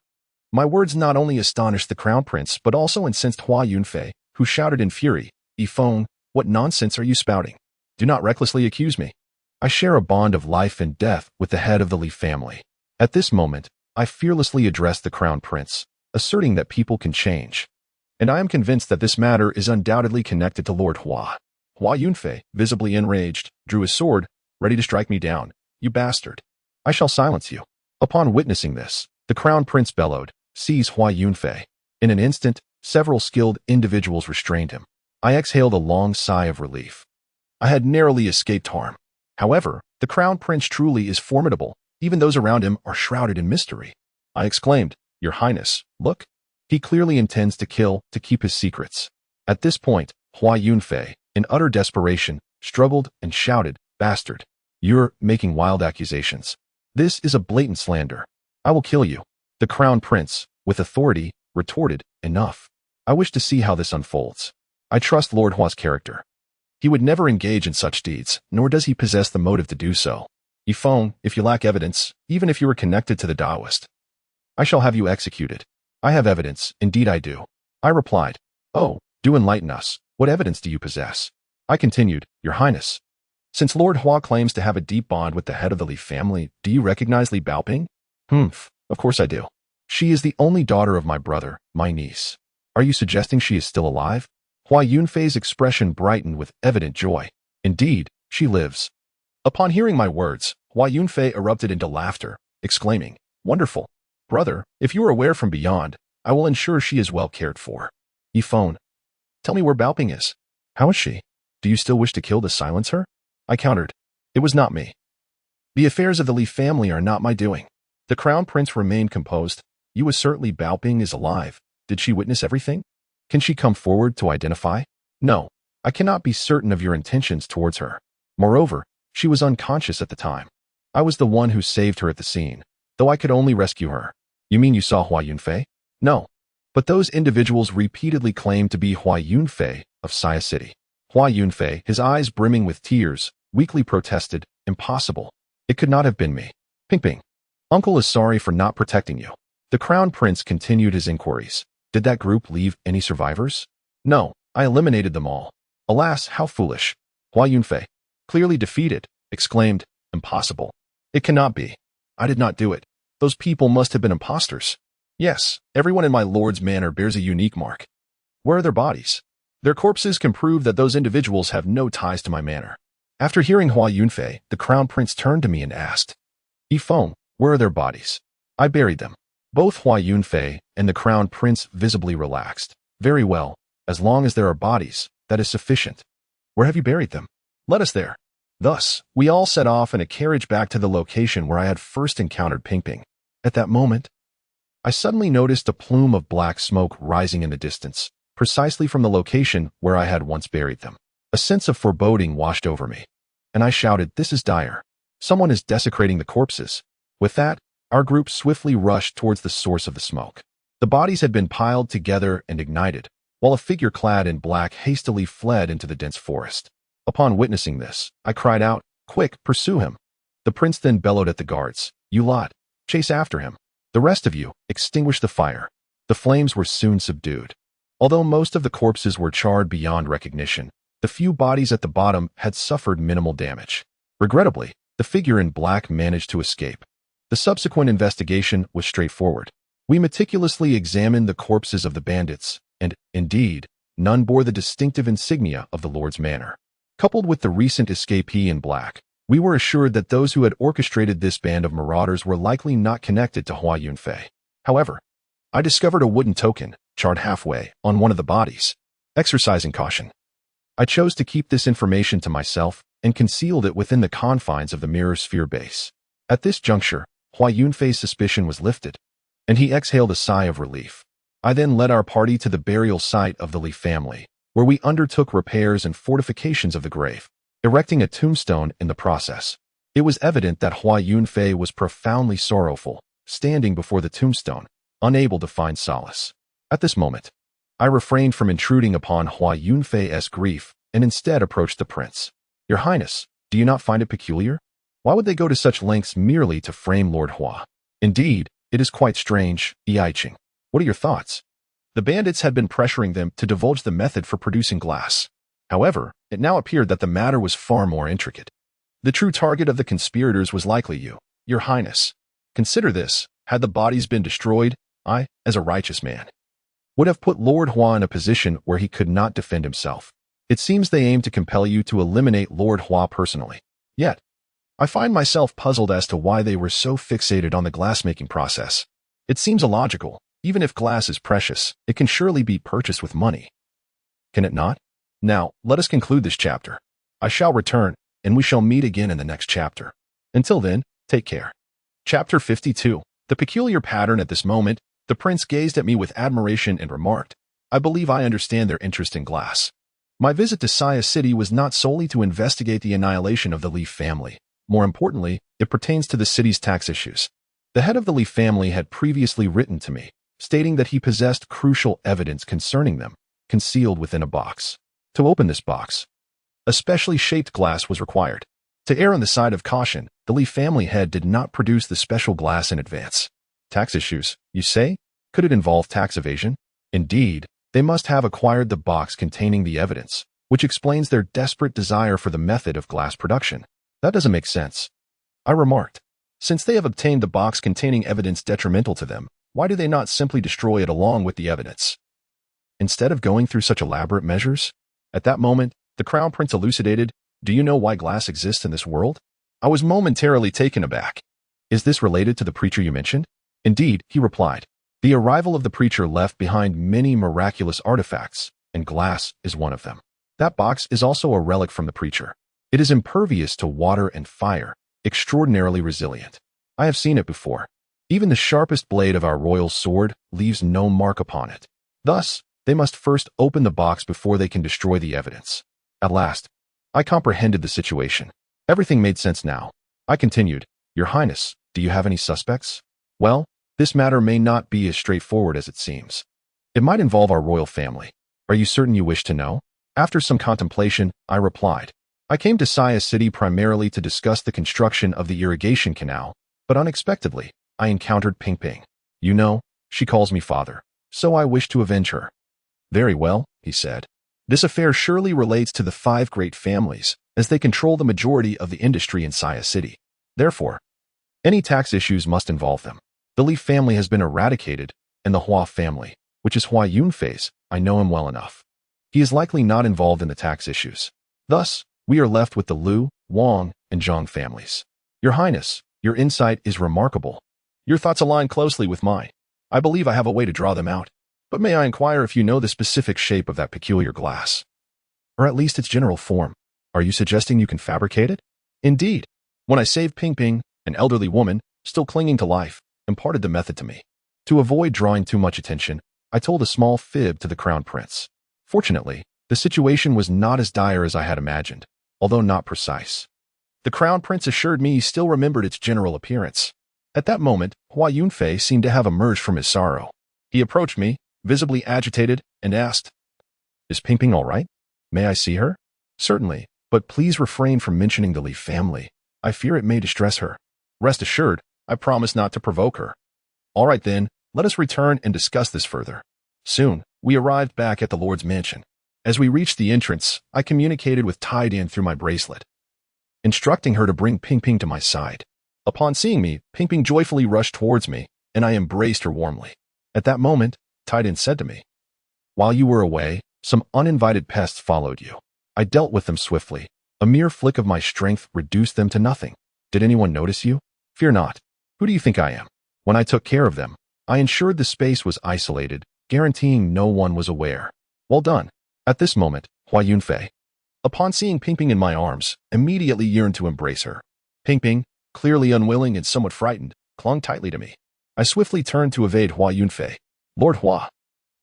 My words not only astonished the Crown Prince, but also incensed Hua Yunfei, who shouted in fury, Ifong, what nonsense are you spouting? Do not recklessly accuse me. I share a bond of life and death with the head of the Li family. At this moment, I fearlessly addressed the Crown Prince, asserting that people can change. And I am convinced that this matter is undoubtedly connected to Lord Hua. Hua Yunfei, visibly enraged, drew his sword, ready to strike me down. You bastard. I shall silence you. Upon witnessing this, the Crown Prince bellowed, seize Hua Yunfei. In an instant, several skilled individuals restrained him. I exhaled a long sigh of relief. I had narrowly escaped harm. However, the Crown Prince truly is formidable. Even those around him are shrouded in mystery. I exclaimed, Your Highness, look. He clearly intends to kill to keep his secrets. At this point, Hua Yunfei, in utter desperation, struggled and shouted, Bastard. You're making wild accusations. This is a blatant slander. I will kill you. The Crown Prince, with authority, retorted, Enough. I wish to see how this unfolds. I trust Lord Hua's character. He would never engage in such deeds, nor does he possess the motive to do so. Ifong, if you lack evidence, even if you are connected to the Taoist, I shall have you executed. I have evidence, indeed I do. I replied, Oh, do enlighten us. What evidence do you possess? I continued, Your Highness. Since Lord Hua claims to have a deep bond with the head of the Li family, do you recognize Li Baoping? Of course I do. She is the only daughter of my brother, my niece. Are you suggesting she is still alive? Hua Yunfei's expression brightened with evident joy. Indeed, she lives. Upon hearing my words, Hua Yunfei erupted into laughter, exclaiming, Wonderful. Brother, if you are aware from beyond, I will ensure she is well cared for. Ifong, tell me where Baoping is. How is she? Do you still wish to kill to silence her? I countered, It was not me. The affairs of the Li family are not my doing. The Crown Prince remained composed. You assert Li Baoping is alive. Did she witness everything? Can she come forward to identify? No, I cannot be certain of your intentions towards her. Moreover, she was unconscious at the time. I was the one who saved her at the scene, though I could only rescue her. You mean you saw Hua Yunfei? No. But those individuals repeatedly claimed to be Hua Yunfei of Xia City. Hua Yunfei, his eyes brimming with tears, weakly protested, Impossible. It could not have been me. Ping. Uncle is sorry for not protecting you. The Crown Prince continued his inquiries. Did that group leave any survivors? No, I eliminated them all. Alas, how foolish. Hua Yunfei, clearly defeated, exclaimed, Impossible. It cannot be. I did not do it. Those people must have been imposters. Yes, everyone in my lord's manor bears a unique mark. Where are their bodies? Their corpses can prove that those individuals have no ties to my manor. After hearing Hua Yunfei, the Crown Prince turned to me and asked, Ifong, where are their bodies? I buried them. Both Hua Yunfei and the Crown Prince visibly relaxed. Very well, as long as there are bodies, that is sufficient. Where have you buried them? Let us there. Thus, we all set off in a carriage back to the location where I had first encountered Ping. At that moment, I suddenly noticed a plume of black smoke rising in the distance, precisely from the location where I had once buried them. A sense of foreboding washed over me, and I shouted, This is dire. Someone is desecrating the corpses. With that, our group swiftly rushed towards the source of the smoke. The bodies had been piled together and ignited, while a figure clad in black hastily fled into the dense forest. Upon witnessing this, I cried out, Quick, pursue him. The prince then bellowed at the guards, You lot, chase after him. The rest of you, extinguish the fire. The flames were soon subdued. Although most of the corpses were charred beyond recognition, The few bodies at the bottom had suffered minimal damage. Regrettably, the figure in black managed to escape. The subsequent investigation was straightforward. We meticulously examined the corpses of the bandits, and, indeed, none bore the distinctive insignia of the Lord's Manor. Coupled with the recent escapee in black, we were assured that those who had orchestrated this band of marauders were likely not connected to Hua Yunfei. However, I discovered a wooden token, charred halfway, on one of the bodies. Exercising caution, I chose to keep this information to myself and concealed it within the confines of the Mirror Sphere base. At this juncture, Hua Yunfei's suspicion was lifted, and he exhaled a sigh of relief. I then led our party to the burial site of the Li family, where we undertook repairs and fortifications of the grave, erecting a tombstone in the process. It was evident that Hua Yunfei was profoundly sorrowful, standing before the tombstone, unable to find solace. At this moment, I refrained from intruding upon Hua Yunfei's grief and instead approached the prince. Your Highness, do you not find it peculiar? Why would they go to such lengths merely to frame Lord Hua? Indeed, it is quite strange, Yiqing. What are your thoughts? The bandits had been pressuring them to divulge the method for producing glass. However, it now appeared that the matter was far more intricate. The true target of the conspirators was likely you, Your Highness. Consider this, had the bodies been destroyed, I, as a righteous man, would have put Lord Hua in a position where he could not defend himself. It seems they aim to compel you to eliminate Lord Hua personally. Yet, I find myself puzzled as to why they were so fixated on the glassmaking process. It seems illogical. Even if glass is precious, it can surely be purchased with money. Can it not? Now, let us conclude this chapter. I shall return, and we shall meet again in the next chapter. Until then, take care. Chapter 52. The peculiar pattern at this moment, the prince gazed at me with admiration and remarked, I believe I understand their interest in glass. My visit to Saya City was not solely to investigate the annihilation of the Li family. More importantly, it pertains to the city's tax issues. The head of the Li family had previously written to me, stating that he possessed crucial evidence concerning them, concealed within a box. To open this box, a specially shaped glass was required. To err on the side of caution, the Li family head did not produce the special glass in advance. Tax issues, you say? Could it involve tax evasion? Indeed, they must have acquired the box containing the evidence, which explains their desperate desire for the method of glass production. That doesn't make sense, I remarked. Since they have obtained the box containing evidence detrimental to them, why do they not simply destroy it along with the evidence? Instead of going through such elaborate measures? At that moment, the Crown Prince elucidated, do you know why glass exists in this world? I was momentarily taken aback. Is this related to the preacher you mentioned? Indeed, he replied. The arrival of the preacher left behind many miraculous artifacts, and glass is one of them. That box is also a relic from the preacher. It is impervious to water and fire, extraordinarily resilient. I have seen it before. Even the sharpest blade of our royal sword leaves no mark upon it. Thus, they must first open the box before they can destroy the evidence. At last, I comprehended the situation. Everything made sense now. I continued, Your Highness, do you have any suspects? Well, this matter may not be as straightforward as it seems. It might involve our royal family. Are you certain you wish to know? After some contemplation, I replied, I came to Saya City primarily to discuss the construction of the irrigation canal, but unexpectedly, I encountered Ping Ping. You know, she calls me father, so I wish to avenge her. Very well, he said. This affair surely relates to the 5 great families, as they control the majority of the industry in Saya City. Therefore, any tax issues must involve them. The Li family has been eradicated, and the Hua family, which is Hua Yunfei's, I know him well enough. He is likely not involved in the tax issues. Thus, we are left with the Liu, Wang, and Zhang families. Your Highness, your insight is remarkable. Your thoughts align closely with mine. I believe I have a way to draw them out. But may I inquire if you know the specific shape of that peculiar glass? Or at least its general form. Are you suggesting you can fabricate it? Indeed. When I saved Ping Ping, an elderly woman, still clinging to life, imparted the method to me. To avoid drawing too much attention, I told a small fib to the Crown Prince. Fortunately, the situation was not as dire as I had imagined, although not precise. The Crown Prince assured me he still remembered its general appearance. At that moment, Hua Yunfei seemed to have emerged from his sorrow. He approached me, visibly agitated, and asked, Is Ping Ping all right? May I see her? Certainly, but please refrain from mentioning the Li family. I fear it may distress her. Rest assured, I promise not to provoke her. All right then, let us return and discuss this further. Soon, we arrived back at the Lord's mansion. As we reached the entrance, I communicated with Taidan through my bracelet, instructing her to bring Ping Ping to my side. Upon seeing me, Ping Ping joyfully rushed towards me, and I embraced her warmly. At that moment, Taidan said to me, "While you were away, some uninvited pests followed you. I dealt with them swiftly. A mere flick of my strength reduced them to nothing. Did anyone notice you? Fear not. Who do you think I am? When I took care of them, I ensured the space was isolated, guaranteeing no one was aware. Well done." At this moment, Hua Yunfei, upon seeing Ping Ping in my arms, immediately yearned to embrace her. Ping Ping, clearly unwilling and somewhat frightened, clung tightly to me. I swiftly turned to evade Hua Yunfei. "Lord Hua."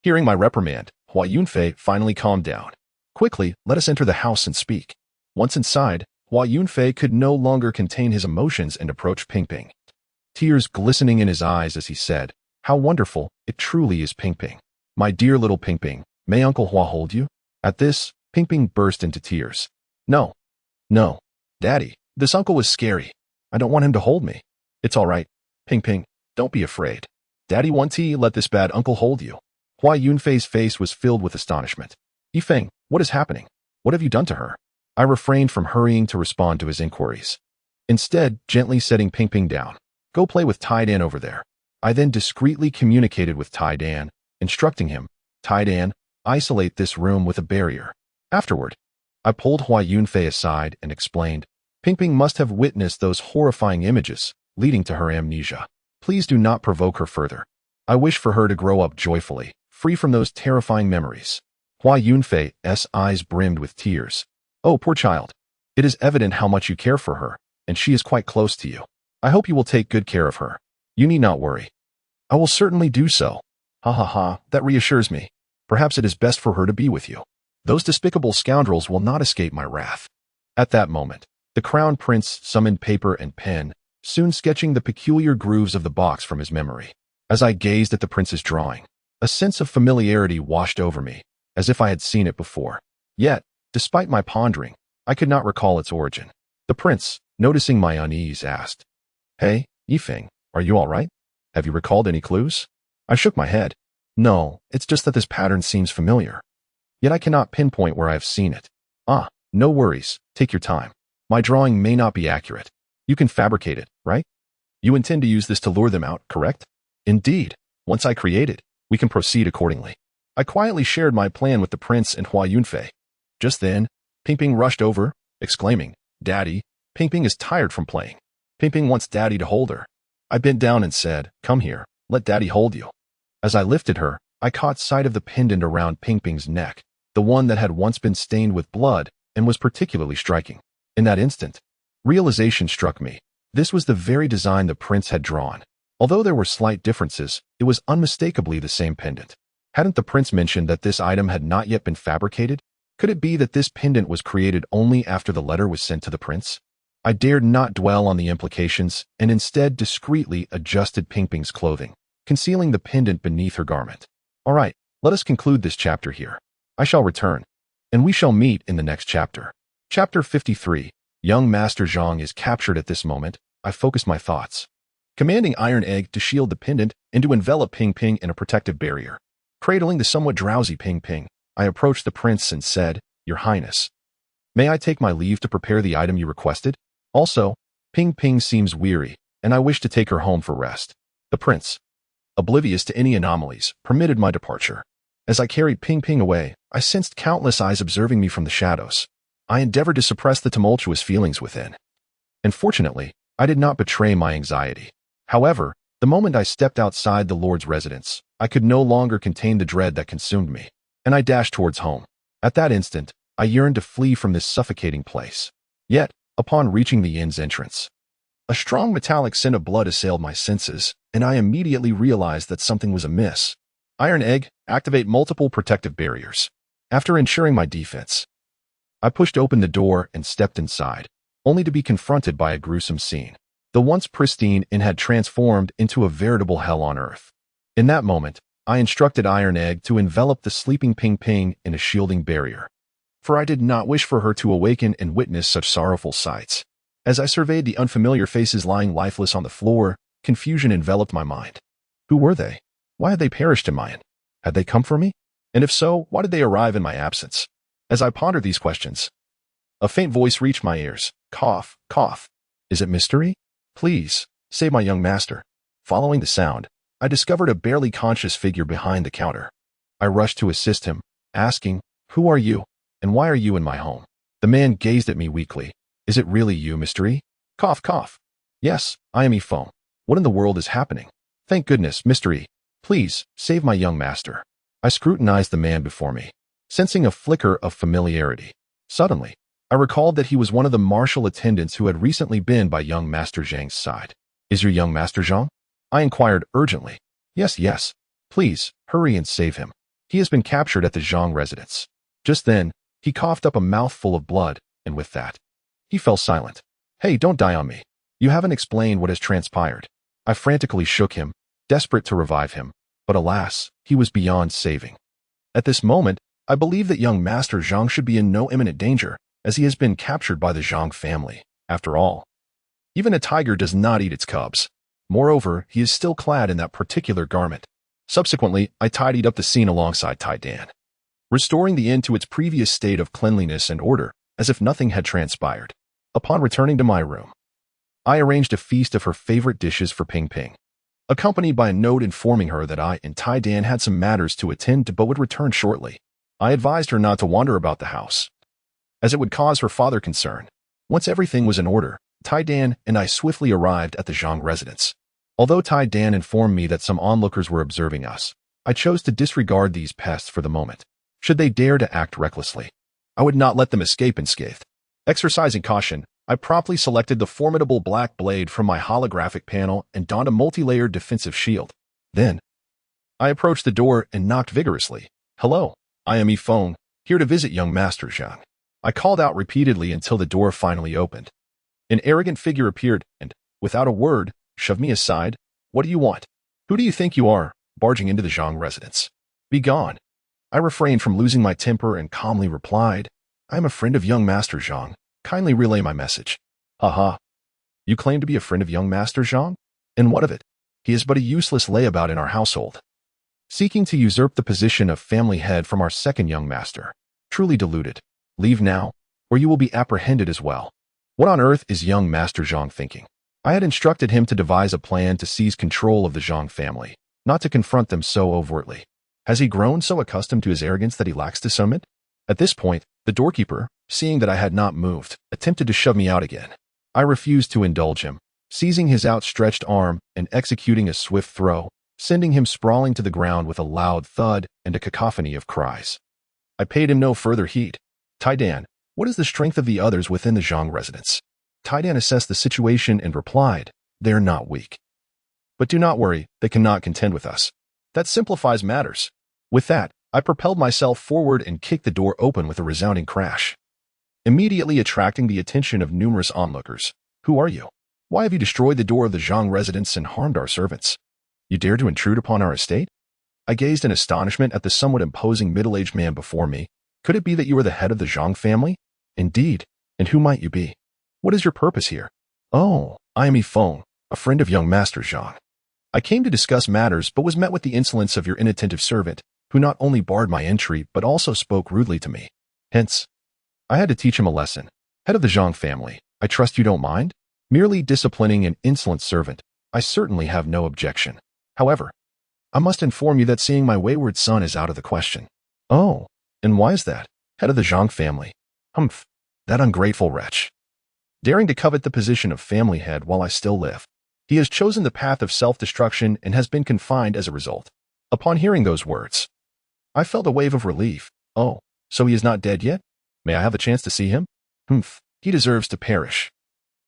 Hearing my reprimand, Hua Yunfei finally calmed down. "Quickly, let us enter the house and speak." Once inside, Hua Yunfei could no longer contain his emotions and approached Ping Ping, tears glistening in his eyes as he said, "How wonderful, it truly is Ping Ping. My dear little Ping Ping, may Uncle Hua hold you?" At this, Ping Ping burst into tears. No, Daddy, this uncle is scary. I don't want him to hold me." "It's all right. Ping Ping, don't be afraid. Daddy won't let this bad uncle hold you." Hua Yunfei's face was filled with astonishment. "Yifeng, what is happening? What have you done to her?" I refrained from hurrying to respond to his inquiries, instead gently setting Ping Ping down. "Go play with Taidan over there." I then discreetly communicated with Taidan, instructing him, "Taidan, isolate this room with a barrier." Afterward, I pulled Hua Yunfei aside and explained, "Ping Ping must have witnessed those horrifying images, leading to her amnesia. Please do not provoke her further. I wish for her to grow up joyfully, free from those terrifying memories." Hua Yunfei's eyes brimmed with tears. "Oh, poor child. It is evident how much you care for her, and she is quite close to you. I hope you will take good care of her. You need not worry." "I will certainly do so." "Ha ha ha, that reassures me. Perhaps it is best for her to be with you. Those despicable scoundrels will not escape my wrath." At that moment, the Crown Prince summoned paper and pen, soon sketching the peculiar grooves of the box from his memory. As I gazed at the prince's drawing, a sense of familiarity washed over me, as if I had seen it before. Yet, despite my pondering, I could not recall its origin. The prince, noticing my unease, asked, "Hey, Yifeng, are you all right? Have you recalled any clues?" I shook my head. "No, it's just that this pattern seems familiar. Yet I cannot pinpoint where I have seen it." "Ah, no worries. Take your time. My drawing may not be accurate. You can fabricate it, right? You intend to use this to lure them out, correct?" "Indeed. Once I create it, we can proceed accordingly." I quietly shared my plan with the prince and Hua Yunfei. Just then, Ping Ping rushed over, exclaiming, "Daddy, Ping Ping is tired from playing. Ping Ping wants Daddy to hold her." I bent down and said, "Come here, let Daddy hold you." As I lifted her, I caught sight of the pendant around Ping Ping's neck, the one that had once been stained with blood and was particularly striking. In that instant, realization struck me. This was the very design the prince had drawn. Although there were slight differences, it was unmistakably the same pendant. Hadn't the prince mentioned that this item had not yet been fabricated? Could it be that this pendant was created only after the letter was sent to the prince? I dared not dwell on the implications and instead discreetly adjusted Ping Ping's clothing, concealing the pendant beneath her garment. All right, let us conclude this chapter here. I shall return, and we shall meet in the next chapter. Chapter 53. Young Master Zhang is captured. At this moment, I focused my thoughts, commanding Iron Egg to shield the pendant and to envelop Ping Ping in a protective barrier. Cradling the somewhat drowsy Ping Ping, I approached the prince and said, "Your Highness, may I take my leave to prepare the item you requested? Also, Ping Ping seems weary, and I wish to take her home for rest." The prince, oblivious to any anomalies, permitted my departure. As I carried Ping Ping away, I sensed countless eyes observing me from the shadows. I endeavored to suppress the tumultuous feelings within, and fortunately, I did not betray my anxiety. However, the moment I stepped outside the Lord's residence, I could no longer contain the dread that consumed me, and I dashed towards home. At that instant, I yearned to flee from this suffocating place. Yet, upon reaching the inn's entrance, a strong metallic scent of blood assailed my senses, and I immediately realized that something was amiss. Iron Egg, activate multiple protective barriers. After ensuring my defense, I pushed open the door and stepped inside, only to be confronted by a gruesome scene. The once pristine inn had transformed into a veritable hell on earth. In that moment, I instructed Iron Egg to envelop the sleeping Ping Ping in a shielding barrier, for I did not wish for her to awaken and witness such sorrowful sights. As I surveyed the unfamiliar faces lying lifeless on the floor, confusion enveloped my mind. Who were they? Why had they perished in my inn? Had they come for me? And if so, why did they arrive in my absence? As I pondered these questions, a faint voice reached my ears. Cough, cough. Is it mystery? Please, save my young master. Following the sound, I discovered a barely conscious figure behind the counter. I rushed to assist him, asking, "Who are you, and why are you in my home?" The man gazed at me weakly. "Is it really you, mystery?" Cough, cough. "Yes, I am Ifong. What in the world is happening?" "Thank goodness, mystery. Please, save my young master." I scrutinized the man before me, sensing a flicker of familiarity. Suddenly, I recalled that he was one of the martial attendants who had recently been by young Master Zhang's side. "Is your young master Zhang?" I inquired urgently. Yes, yes. Please, hurry and save him. He has been captured at the Zhang residence." Just then, he coughed up a mouthful of blood, and with that, he fell silent. "Hey, don't die on me. You haven't explained what has transpired." I frantically shook him, desperate to revive him, but alas, he was beyond saving. At this moment, I believe that young Master Zhang should be in no imminent danger, as he has been captured by the Zhang family. After all, even a tiger does not eat its cubs. Moreover, he is still clad in that particular garment. Subsequently, I tidied up the scene alongside Tai Dan, restoring the inn to its previous state of cleanliness and order, as if nothing had transpired. Upon returning to my room, I arranged a feast of her favorite dishes for Ping Ping, accompanied by a note informing her that I and Tai Dan had some matters to attend to but would return shortly. I advised her not to wander about the house, as it would cause her father concern. Once everything was in order, Tai Dan and I swiftly arrived at the Zhang residence. Although Tai Dan informed me that some onlookers were observing us, I chose to disregard these pests for the moment. Should they dare to act recklessly, I would not let them escape unscathed. Exercising caution, I promptly selected the formidable black blade from my holographic panel and donned a multi-layered defensive shield. Then, I approached the door and knocked vigorously. "Hello, I am Ifong, here to visit young Master Zhang." I called out repeatedly until the door finally opened. An arrogant figure appeared and, without a word, shoved me aside. "What do you want? Who do you think you are, barging into the Zhang residence? Be gone." I refrained from losing my temper and calmly replied, "I am a friend of young Master Zhang. Kindly relay my message." "Haha. You claim to be a friend of young Master Zhang? And what of it? He is but a useless layabout in our household, seeking to usurp the position of family head from our second young master. Truly deluded. Leave now, or you will be apprehended as well." What on earth is young Master Zhang thinking? I had instructed him to devise a plan to seize control of the Zhang family, not to confront them so overtly. Has he grown so accustomed to his arrogance that he lacks discernment? At this point, the doorkeeper, seeing that I had not moved, attempted to shove me out again. I refused to indulge him, seizing his outstretched arm and executing a swift throw, sending him sprawling to the ground with a loud thud and a cacophony of cries. I paid him no further heed. Tai Dan, what is the strength of the others within the Zhang residence? Tai Dan assessed the situation and replied, "They are not weak. But do not worry, they cannot contend with us. That simplifies matters." With that, I propelled myself forward and kicked the door open with a resounding crash, immediately attracting the attention of numerous onlookers. "Who are you? Why have you destroyed the door of the Zhang residence and harmed our servants? You dare to intrude upon our estate?" I gazed in astonishment at the somewhat imposing middle-aged man before me. Could it be that you are the head of the Zhang family? Indeed, and who might you be? What is your purpose here? "Oh, I am Ifong, a friend of young Master Zhang. I came to discuss matters but was met with the insolence of your inattentive servant, who not only barred my entry but also spoke rudely to me. Hence, I had to teach him a lesson. Head of the Zhang family, I trust you don't mind? Merely disciplining an insolent servant, I certainly have no objection. However, I must inform you that seeing my wayward son is out of the question." "Oh, and why is that? Head of the Zhang family? Humph, that ungrateful wretch. Daring to covet the position of family head while I still live. He has chosen the path of self-destruction and has been confined as a result." Upon hearing those words, I felt a wave of relief. "Oh, so he is not dead yet? May I have a chance to see him? Humph, he deserves to perish.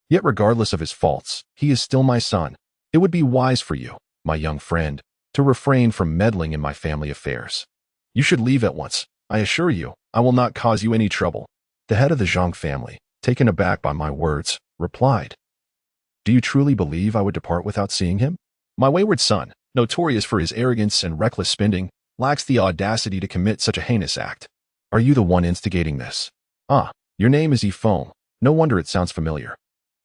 Yet regardless of his faults, he is still my son. It would be wise for you, my young friend, to refrain from meddling in my family affairs. You should leave at once. I assure you, I will not cause you any trouble." The head of the Zhang family, taken aback by my words, replied, "Do you truly believe I would depart without seeing him? My wayward son, notorious for his arrogance and reckless spending, lacks the audacity to commit such a heinous act. Are you the one instigating this? Ah, your name is Ifong. No wonder it sounds familiar.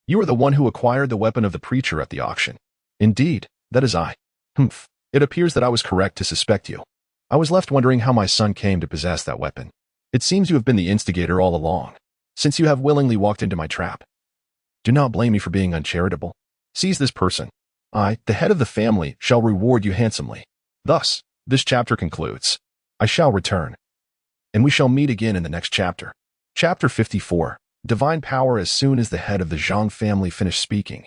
You are the one who acquired the weapon of the preacher at the auction." "Indeed, that is I." "Humph, it appears that I was correct to suspect you. I was left wondering how my son came to possess that weapon." It seems you have been the instigator all along, since you have willingly walked into my trap. Do not blame me for being uncharitable. Seize this person. I, the head of the family, shall reward you handsomely. Thus, this chapter concludes. I shall return, and we shall meet again in the next chapter. Chapter 54. Divine Power. As soon as the head of the Zhang family finished speaking,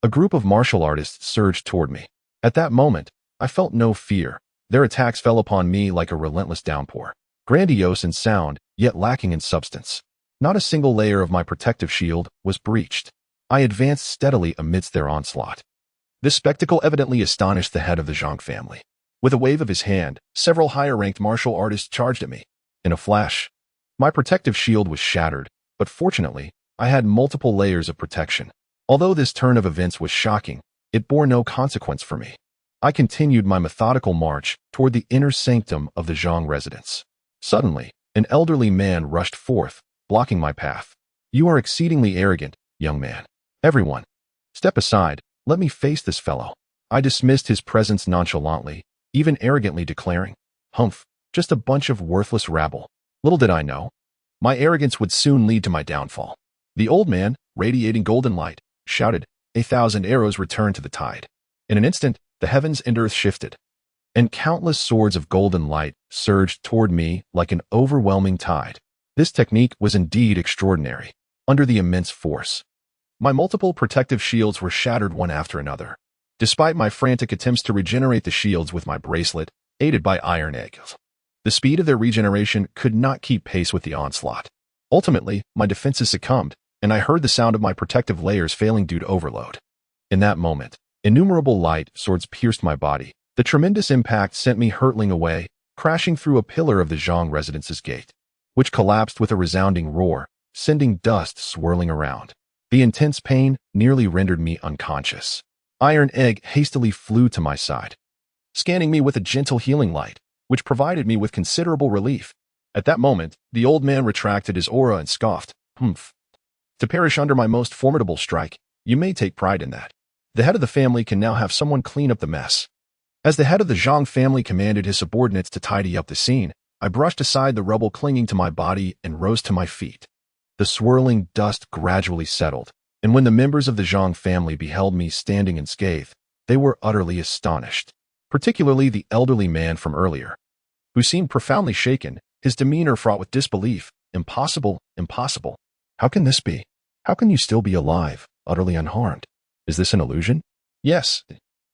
a group of martial artists surged toward me. At that moment, I felt no fear. Their attacks fell upon me like a relentless downpour. Grandiose in sound, yet lacking in substance. Not a single layer of my protective shield was breached. I advanced steadily amidst their onslaught. This spectacle evidently astonished the head of the Zhang family. With a wave of his hand, several higher-ranked martial artists charged at me. In a flash, my protective shield was shattered, but fortunately, I had multiple layers of protection. Although this turn of events was shocking, it bore no consequence for me. I continued my methodical march toward the inner sanctum of the Zhang residence. Suddenly, an elderly man rushed forth, blocking my path. You are exceedingly arrogant, young man. Everyone, step aside, let me face this fellow. I dismissed his presence nonchalantly, even arrogantly declaring, humph, just a bunch of worthless rabble. Little did I know, my arrogance would soon lead to my downfall. The old man, radiating golden light, shouted, 1,000 arrows returned to the tide. In an instant, the heavens and earth shifted, and countless swords of golden light surged toward me like an overwhelming tide. This technique was indeed extraordinary. Under the immense force, my multiple protective shields were shattered one after another. Despite my frantic attempts to regenerate the shields with my bracelet, aided by iron eggs, the speed of their regeneration could not keep pace with the onslaught. Ultimately, my defenses succumbed, and I heard the sound of my protective layers failing due to overload. In that moment, innumerable light swords pierced my body. The tremendous impact sent me hurtling away, crashing through a pillar of the Zhang residence's gate, which collapsed with a resounding roar, sending dust swirling around. The intense pain nearly rendered me unconscious. Iron Egg hastily flew to my side, scanning me with a gentle healing light, which provided me with considerable relief. At that moment, the old man retracted his aura and scoffed, humph. To perish under my most formidable strike, you may take pride in that. The head of the family can now have someone clean up the mess. As the head of the Zhang family commanded his subordinates to tidy up the scene, I brushed aside the rubble clinging to my body and rose to my feet. The swirling dust gradually settled, and when the members of the Zhang family beheld me standing unscathed, they were utterly astonished, particularly the elderly man from earlier, who seemed profoundly shaken, his demeanor fraught with disbelief. Impossible, impossible. How can this be? How can you still be alive, utterly unharmed? Is this an illusion? Yes,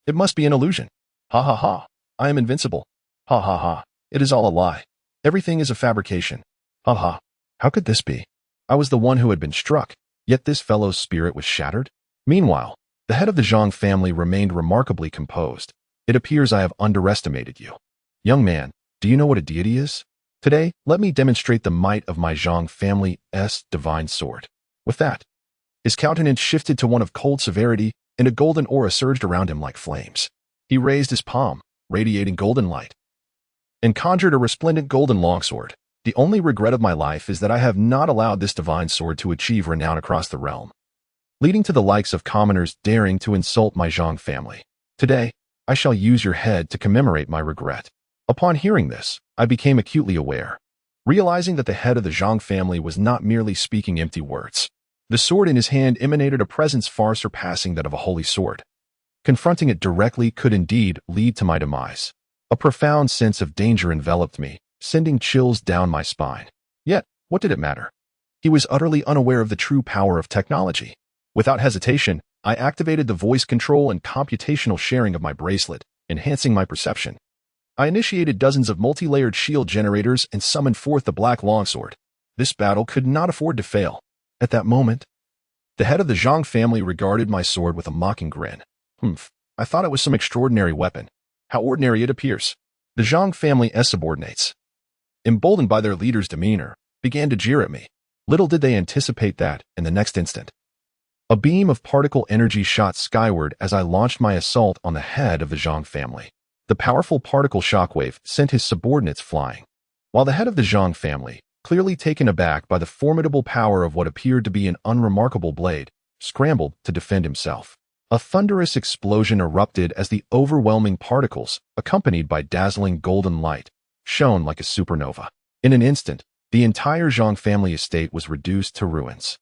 it must be an illusion. Ha ha ha. I am invincible. Ha ha ha. It is all a lie. Everything is a fabrication. Ha ha. How could this be? I was the one who had been struck, yet this fellow's spirit was shattered. Meanwhile, the head of the Zhang family remained remarkably composed. It appears I have underestimated you. Young man, do you know what a deity is? Today, let me demonstrate the might of my Zhang family's divine sword. With that, his countenance shifted to one of cold severity, and a golden aura surged around him like flames. He raised his palm, radiating golden light, and conjured a resplendent golden longsword. The only regret of my life is that I have not allowed this divine sword to achieve renown across the realm, leading to the likes of commoners daring to insult my Zhang family. Today, I shall use your head to commemorate my regret. Upon hearing this, I became acutely aware, realizing that the head of the Zhang family was not merely speaking empty words. The sword in his hand emanated a presence far surpassing that of a holy sword. Confronting it directly could indeed lead to my demise. A profound sense of danger enveloped me, sending chills down my spine. Yet, what did it matter? He was utterly unaware of the true power of technology. Without hesitation, I activated the voice control and computational sharing of my bracelet, enhancing my perception. I initiated dozens of multi-layered shield generators and summoned forth the black longsword. This battle could not afford to fail. At that moment, the head of the Zhang family regarded my sword with a mocking grin. Humph, I thought it was some extraordinary weapon. How ordinary it appears. The Zhang family's subordinates, emboldened by their leader's demeanor, began to jeer at me. Little did they anticipate that, in the next instant, a beam of particle energy shot skyward as I launched my assault on the head of the Zhang family. The powerful particle shockwave sent his subordinates flying, while the head of the Zhang family, clearly taken aback by the formidable power of what appeared to be an unremarkable blade, scrambled to defend himself. A thunderous explosion erupted as the overwhelming particles, accompanied by dazzling golden light, shone like a supernova. In an instant, The entire Zhang family estate was reduced to ruins,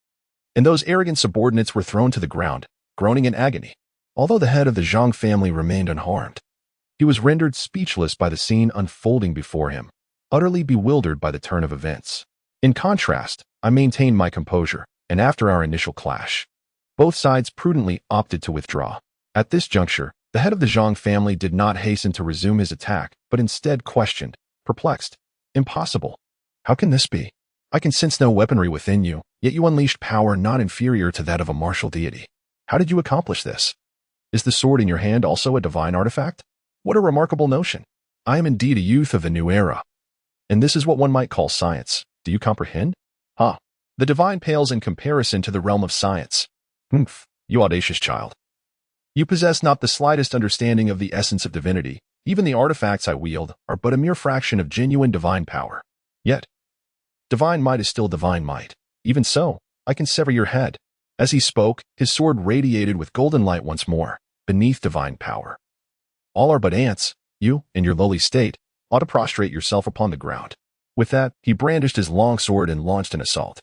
and those arrogant subordinates were thrown to the ground, groaning in agony. Although the head of the Zhang family remained unharmed, he was rendered speechless by the scene unfolding before him, utterly bewildered by the turn of events. In contrast, I maintained my composure, and after our initial clash, both sides prudently opted to withdraw. At this juncture, the head of the Zhang family did not hasten to resume his attack, but instead questioned, perplexed. Impossible. How can this be? I can sense no weaponry within you, yet you unleashed power not inferior to that of a martial deity. How did you accomplish this? Is the sword in your hand also a divine artifact? What a remarkable notion. I am indeed a youth of the new era. And this is what one might call science. Do you comprehend? Ha! The divine pales in comparison to the realm of science. Humph, you audacious child. You possess not the slightest understanding of the essence of divinity. Even the artifacts I wield are but a mere fraction of genuine divine power. Yet, divine might is still divine might. Even so, I can sever your head. As he spoke, his sword radiated with golden light once more, beneath divine power. All are but ants. You, in your lowly state, ought to prostrate yourself upon the ground. With that, he brandished his long sword and launched an assault.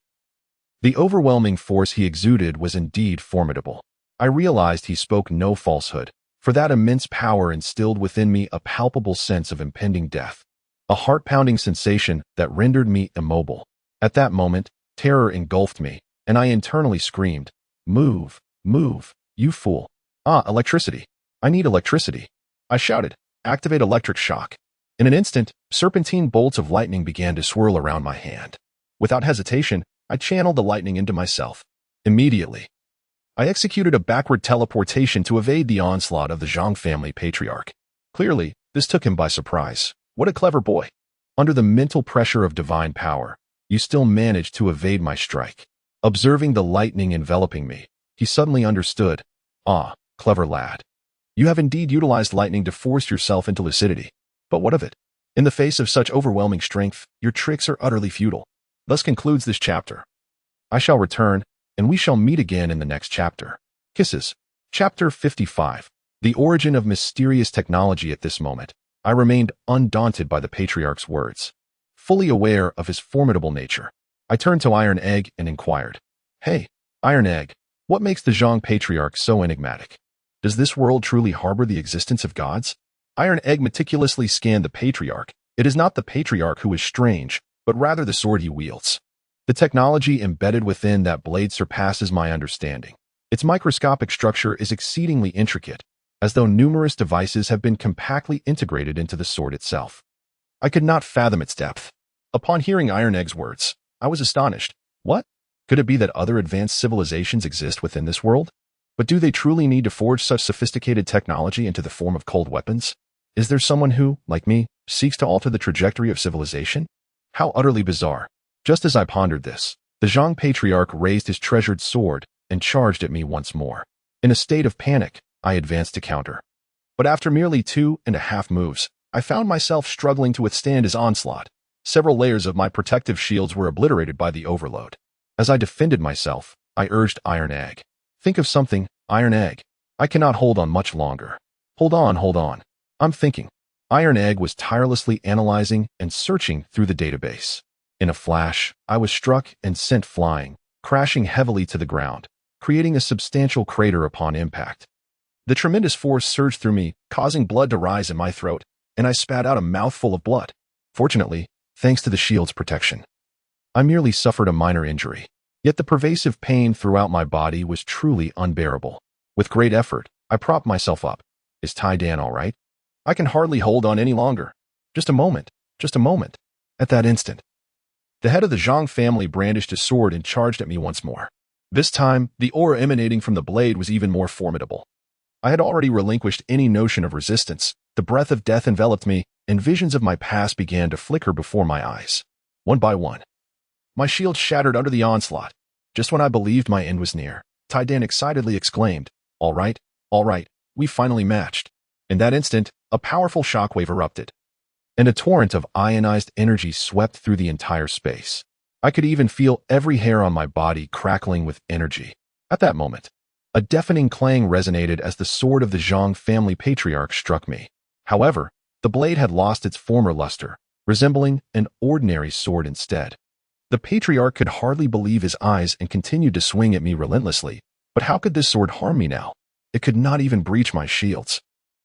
The overwhelming force he exuded was indeed formidable. I realized he spoke no falsehood, for that immense power instilled within me a palpable sense of impending death, a heart-pounding sensation that rendered me immobile. At that moment, terror engulfed me, and I internally screamed, "Move, move, you fool. Ah, electricity. I need electricity." I shouted, "Activate electric shock." In an instant, serpentine bolts of lightning began to swirl around my hand. Without hesitation, I channeled the lightning into myself. Immediately, I executed a backward teleportation to evade the onslaught of the Zhang family patriarch. Clearly, this took him by surprise. What a clever boy. Under the mental pressure of divine power, you still managed to evade my strike. Observing the lightning enveloping me, he suddenly understood. Ah, clever lad. You have indeed utilized lightning to force yourself into lucidity. But what of it? In the face of such overwhelming strength, your tricks are utterly futile. Thus concludes this chapter. I shall return, and we shall meet again in the next chapter. Kisses. Chapter 55. The origin of mysterious technology. At this moment, I remained undaunted by the patriarch's words. Fully aware of his formidable nature, I turned to Iron Egg and inquired, "Hey, Iron Egg, what makes the Zhang patriarch so enigmatic? Does this world truly harbor the existence of gods?" Iron Egg meticulously scanned the patriarch. It is not the patriarch who is strange, but rather the sword he wields. The technology embedded within that blade surpasses my understanding. Its microscopic structure is exceedingly intricate, as though numerous devices have been compactly integrated into the sword itself. I could not fathom its depth. Upon hearing Iron Egg's words, I was astonished. What? Could it be that other advanced civilizations exist within this world? But do they truly need to forge such sophisticated technology into the form of cold weapons? Is there someone who, like me, seeks to alter the trajectory of civilization? How utterly bizarre. Just as I pondered this, the Zhang patriarch raised his treasured sword and charged at me once more. In a state of panic, I advanced to counter. But after merely 2.5 moves, I found myself struggling to withstand his onslaught. Several layers of my protective shields were obliterated by the overload. As I defended myself, I urged Iron Egg. Think of something, Iron Egg. I cannot hold on much longer. Hold on. I'm thinking. Iron Egg was tirelessly analyzing and searching through the database. In a flash, I was struck and sent flying, crashing heavily to the ground, creating a substantial crater upon impact. The tremendous force surged through me, causing blood to rise in my throat, and I spat out a mouthful of blood. Fortunately, thanks to the shield's protection, I merely suffered a minor injury. Yet the pervasive pain throughout my body was truly unbearable. With great effort, I propped myself up. Is Tai Dan all right? I can hardly hold on any longer. Just a moment. At that instant, the head of the Zhang family brandished his sword and charged at me once more. This time, the aura emanating from the blade was even more formidable. I had already relinquished any notion of resistance. The breath of death enveloped me, and visions of my past began to flicker before my eyes. One by one, my shield shattered under the onslaught. Just when I believed my end was near, Tai Dan excitedly exclaimed, all right, we finally matched." In that instant, a powerful shockwave erupted, and a torrent of ionized energy swept through the entire space. I could even feel every hair on my body crackling with energy. At that moment, a deafening clang resonated as the sword of the Zhang family patriarch struck me. However, the blade had lost its former luster, resembling an ordinary sword instead. The patriarch could hardly believe his eyes and continued to swing at me relentlessly. But how could this sword harm me now? It could not even breach my shields.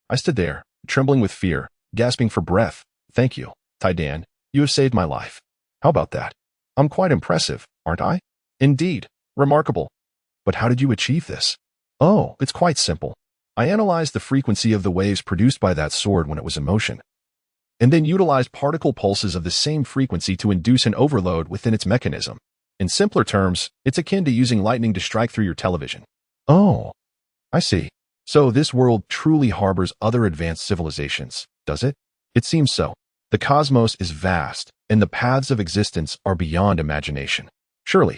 I stood there, trembling with fear, gasping for breath. Thank you, Taidan. You have saved my life. How about that? I'm quite impressive, aren't I? Indeed, remarkable. But how did you achieve this? Oh, it's quite simple. I analyzed the frequency of the waves produced by that sword when it was in motion, and then utilized particle pulses of the same frequency to induce an overload within its mechanism. In simpler terms, it's akin to using lightning to strike through your television. Oh, I see. So this world truly harbors other advanced civilizations, does it? It seems so. The cosmos is vast, and the paths of existence are beyond imagination. Surely,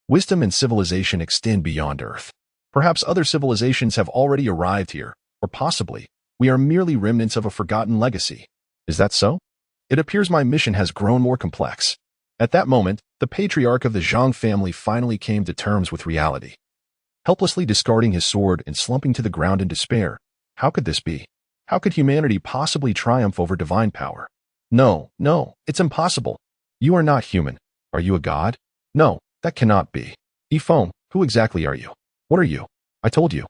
wisdom and civilization extend beyond Earth. Perhaps other civilizations have already arrived here, or possibly, we are merely remnants of a forgotten legacy. Is that so? It appears my mission has grown more complex. At that moment, the patriarch of the Zhang family finally came to terms with reality. Helplessly discarding his sword and slumping to the ground in despair, how could this be? How could humanity possibly triumph over divine power? No, it's impossible. You are not human. Are you a god? No, that cannot be. Yifeng, who exactly are you? What are you? I told you.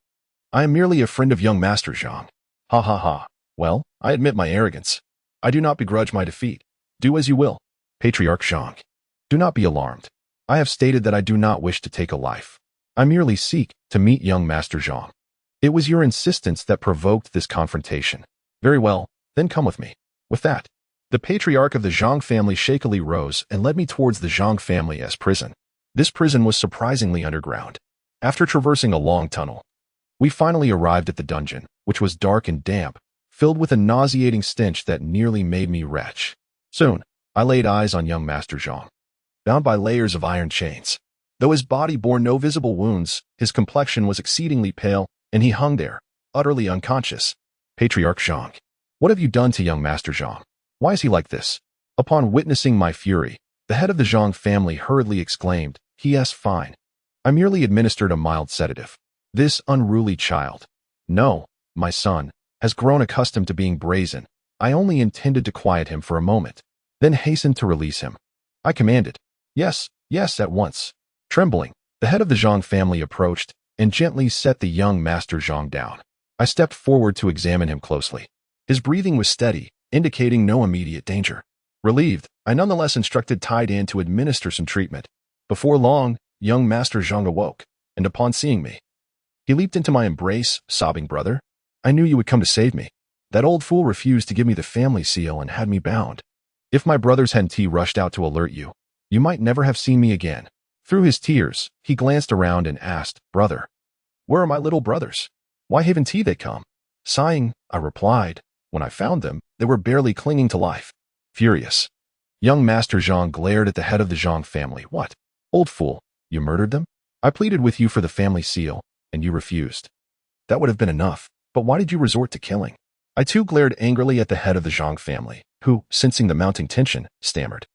I am merely a friend of young Master Zhang. Ha ha ha. Well, I admit my arrogance. I do not begrudge my defeat. Do as you will. Patriarch Zhang. Do not be alarmed. I have stated that I do not wish to take a life. I merely seek to meet young Master Zhang. It was your insistence that provoked this confrontation. Very well, then come with me. With that, the patriarch of the Zhang family shakily rose and led me towards the Zhang family's prison. This prison was surprisingly underground. After traversing a long tunnel, we finally arrived at the dungeon, which was dark and damp, filled with a nauseating stench that nearly made me retch. Soon, I laid eyes on young Master Zhang. Bound by layers of iron chains. Though his body bore no visible wounds, his complexion was exceedingly pale, and he hung there, utterly unconscious. Patriarch Zhang. What have you done to young Master Zhang? Why is he like this? Upon witnessing my fury, the head of the Zhang family hurriedly exclaimed, "He is fine. I merely administered a mild sedative. This unruly child, no, my son, has grown accustomed to being brazen. I only intended to quiet him for a moment, then hastened to release him. I commanded, yes, at once." Trembling, the head of the Zhang family approached and gently set the young Master Zhang down. I stepped forward to examine him closely. His breathing was steady, indicating no immediate danger. Relieved, I nonetheless instructed Taidan to administer some treatment. Before long, young Master Zhang awoke, and upon seeing me, he leaped into my embrace, sobbing, "Brother, I knew you would come to save me. That old fool refused to give me the family seal and had me bound. If my brothers hadn't rushed out to alert you, you might never have seen me again." Through his tears, he glanced around and asked, "Brother, where are my little brothers? Why haven't they come?" Sighing, I replied, "When I found them, they were barely clinging to life." Furious, young Master Zhang glared at the head of the Zhang family. "What? Old fool, you murdered them? I pleaded with you for the family seal, and you refused. That would have been enough, but why did you resort to killing?" I too glared angrily at the head of the Zhang family, who, sensing the mounting tension, stammered,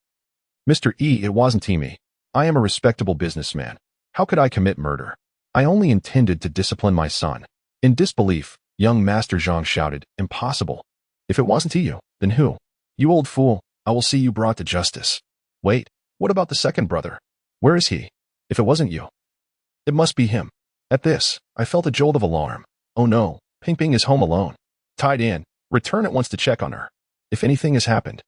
"Mr. E, it wasn't me. I am a respectable businessman. How could I commit murder? I only intended to discipline my son." In disbelief, young Master Zhang shouted, "Impossible. If it wasn't you, then who? You old fool, I will see you brought to justice." "Wait, what about the second brother? Where is he? If it wasn't you, it must be him." At this, I felt a jolt of alarm. Oh no, Ping Ping is home alone. Taidan, return at once to check on her. If anything has happened,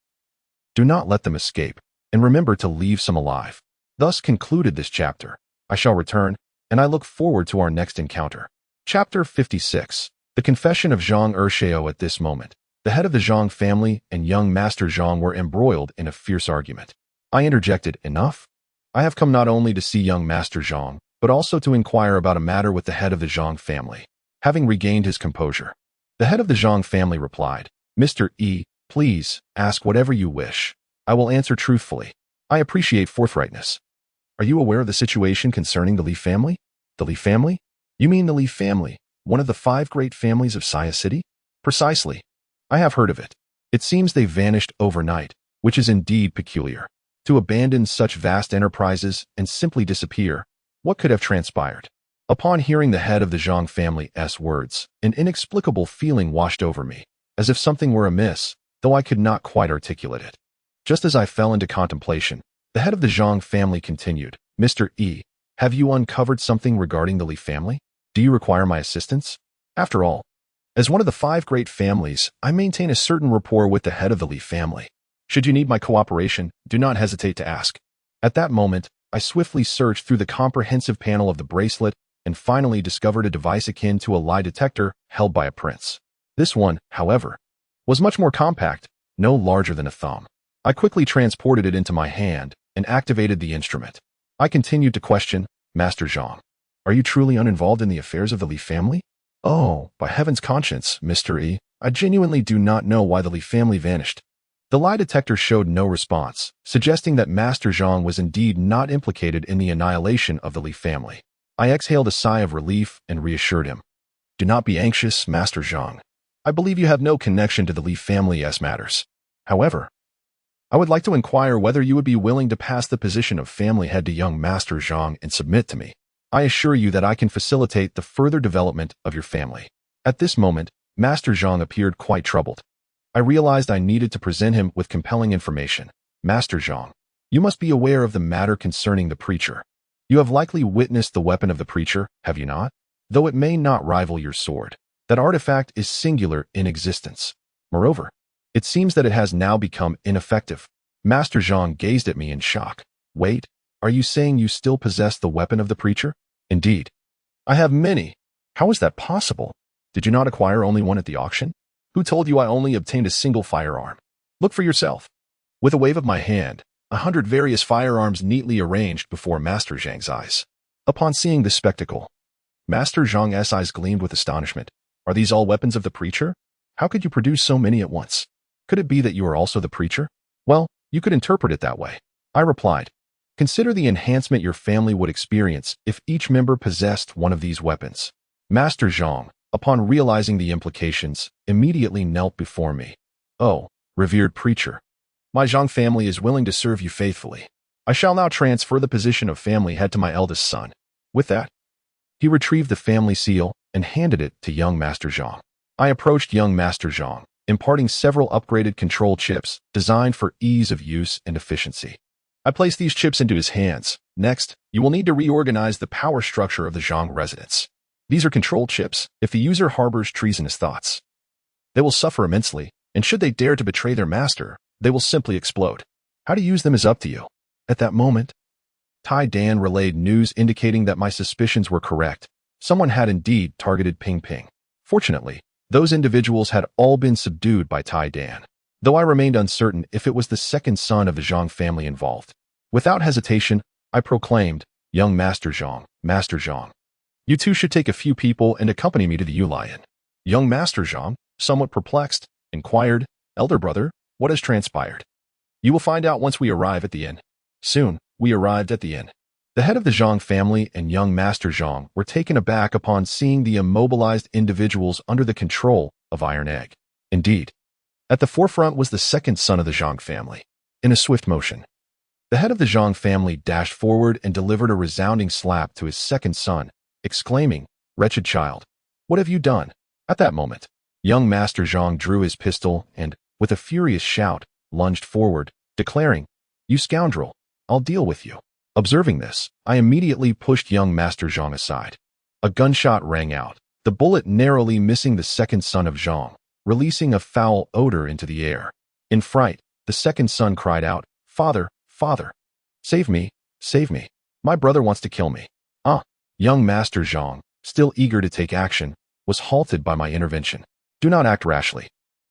do not let them escape, and remember to leave some alive. Thus concluded this chapter. I shall return, and I look forward to our next encounter. Chapter 56. The Confession of Zhang Ershao. At this moment, the head of the Zhang family and young Master Zhang were embroiled in a fierce argument. I interjected, "Enough? I have come not only to see young Master Zhang, but also to inquire about a matter with the head of the Zhang family." Having regained his composure, the head of the Zhang family replied, "Mr. E, please ask whatever you wish. I will answer truthfully. I appreciate forthrightness. Are you aware of the situation concerning the Li family?" "The Li family? You mean the Li family, one of the 5 great families of Saya City?" "Precisely. I have heard of it. It seems they vanished overnight, which is indeed peculiar. To abandon such vast enterprises and simply disappear, what could have transpired?" Upon hearing the head of the Zhang family's words, an inexplicable feeling washed over me, as if something were amiss, though I could not quite articulate it. Just as I fell into contemplation, The head of the Zhang family continued, Mr. E, have you uncovered something regarding the Li family? Do you require my assistance? After all, as one of the 5 great families, I maintain a certain rapport with the head of the Li family. Should you need my cooperation, do not hesitate to ask. At that moment, I swiftly searched through the comprehensive panel of the bracelet and finally discovered a device akin to a lie detector held by a prince. This one, however, was much more compact, no larger than a thumb. I quickly transported it into my hand and activated the instrument. I continued to question, Master Zhang, are you truly uninvolved in the affairs of the Li family? Oh, by heaven's conscience, Mr. E, I genuinely do not know why the Li family vanished. The lie detector showed no response, suggesting that Master Zhang was indeed not implicated in the annihilation of the Li family. I exhaled a sigh of relief and reassured him. Do not be anxious, Master Zhang. I believe you have no connection to the Li family as matters. However, I would like to inquire whether you would be willing to pass the position of family head to young Master Zhang and submit to me. I assure you that I can facilitate the further development of your family. At this moment, Master Zhang appeared quite troubled. I realized I needed to present him with compelling information. Master Zhang, you must be aware of the matter concerning the preacher. You have likely witnessed the weapon of the preacher, have you not? Though it may not rival your sword, that artifact is singular in existence. Moreover, it seems that it has now become ineffective. Master Zhang gazed at me in shock. Wait, are you saying you still possess the weapon of the preacher? Indeed. I have many. How is that possible? Did you not acquire only one at the auction? Who told you I only obtained a single firearm? Look for yourself. With a wave of my hand, 100 various firearms neatly arranged before Master Zhang's eyes. Upon seeing this spectacle, Master Zhang's eyes gleamed with astonishment. Are these all weapons of the preacher? How could you produce so many at once? Could it be that you are also the preacher? Well, you could interpret it that way. I replied, consider the enhancement your family would experience if each member possessed one of these weapons. Master Zhang, upon realizing the implications, immediately knelt before me. Oh, revered preacher, my Zhang family is willing to serve you faithfully. I shall now transfer the position of family head to my eldest son. With that, he retrieved the family seal and handed it to young Master Zhang. I approached young Master Zhang, imparting several upgraded control chips designed for ease of use and efficiency. I placed these chips into his hands. Next, you will need to reorganize the power structure of the Zhang residence. These are control chips if the user harbors treasonous thoughts. They will suffer immensely, and should they dare to betray their master, they will simply explode. How to use them is up to you. At that moment, Tai Dan relayed news indicating that my suspicions were correct. Someone had indeed targeted Ping Ping. Fortunately, those individuals had all been subdued by Tai Dan, though I remained uncertain if it was the second son of the Zhang family involved. Without hesitation, I proclaimed, young Master Zhang, you two should take a few people and accompany me to the U-Lion. Young Master Zhang, somewhat perplexed, inquired, elder brother, what has transpired? You will find out once we arrive at the inn. Soon, we arrived at the inn. The head of the Zhang family and young Master Zhang were taken aback upon seeing the immobilized individuals under the control of Iron Egg. Indeed, at the forefront was the second son of the Zhang family. In a swift motion, the head of the Zhang family dashed forward and delivered a resounding slap to his second son, exclaiming, wretched child, what have you done? At that moment, young Master Zhang drew his pistol and, with a furious shout, lunged forward, declaring, you scoundrel, I'll deal with you. Observing this, I immediately pushed young Master Zhang aside. A gunshot rang out, the bullet narrowly missing the second son of Zhang, releasing a foul odor into the air. In fright, the second son cried out, Father, Father, save me, my brother wants to kill me. Young Master Zhang, still eager to take action, was halted by my intervention. Do not act rashly.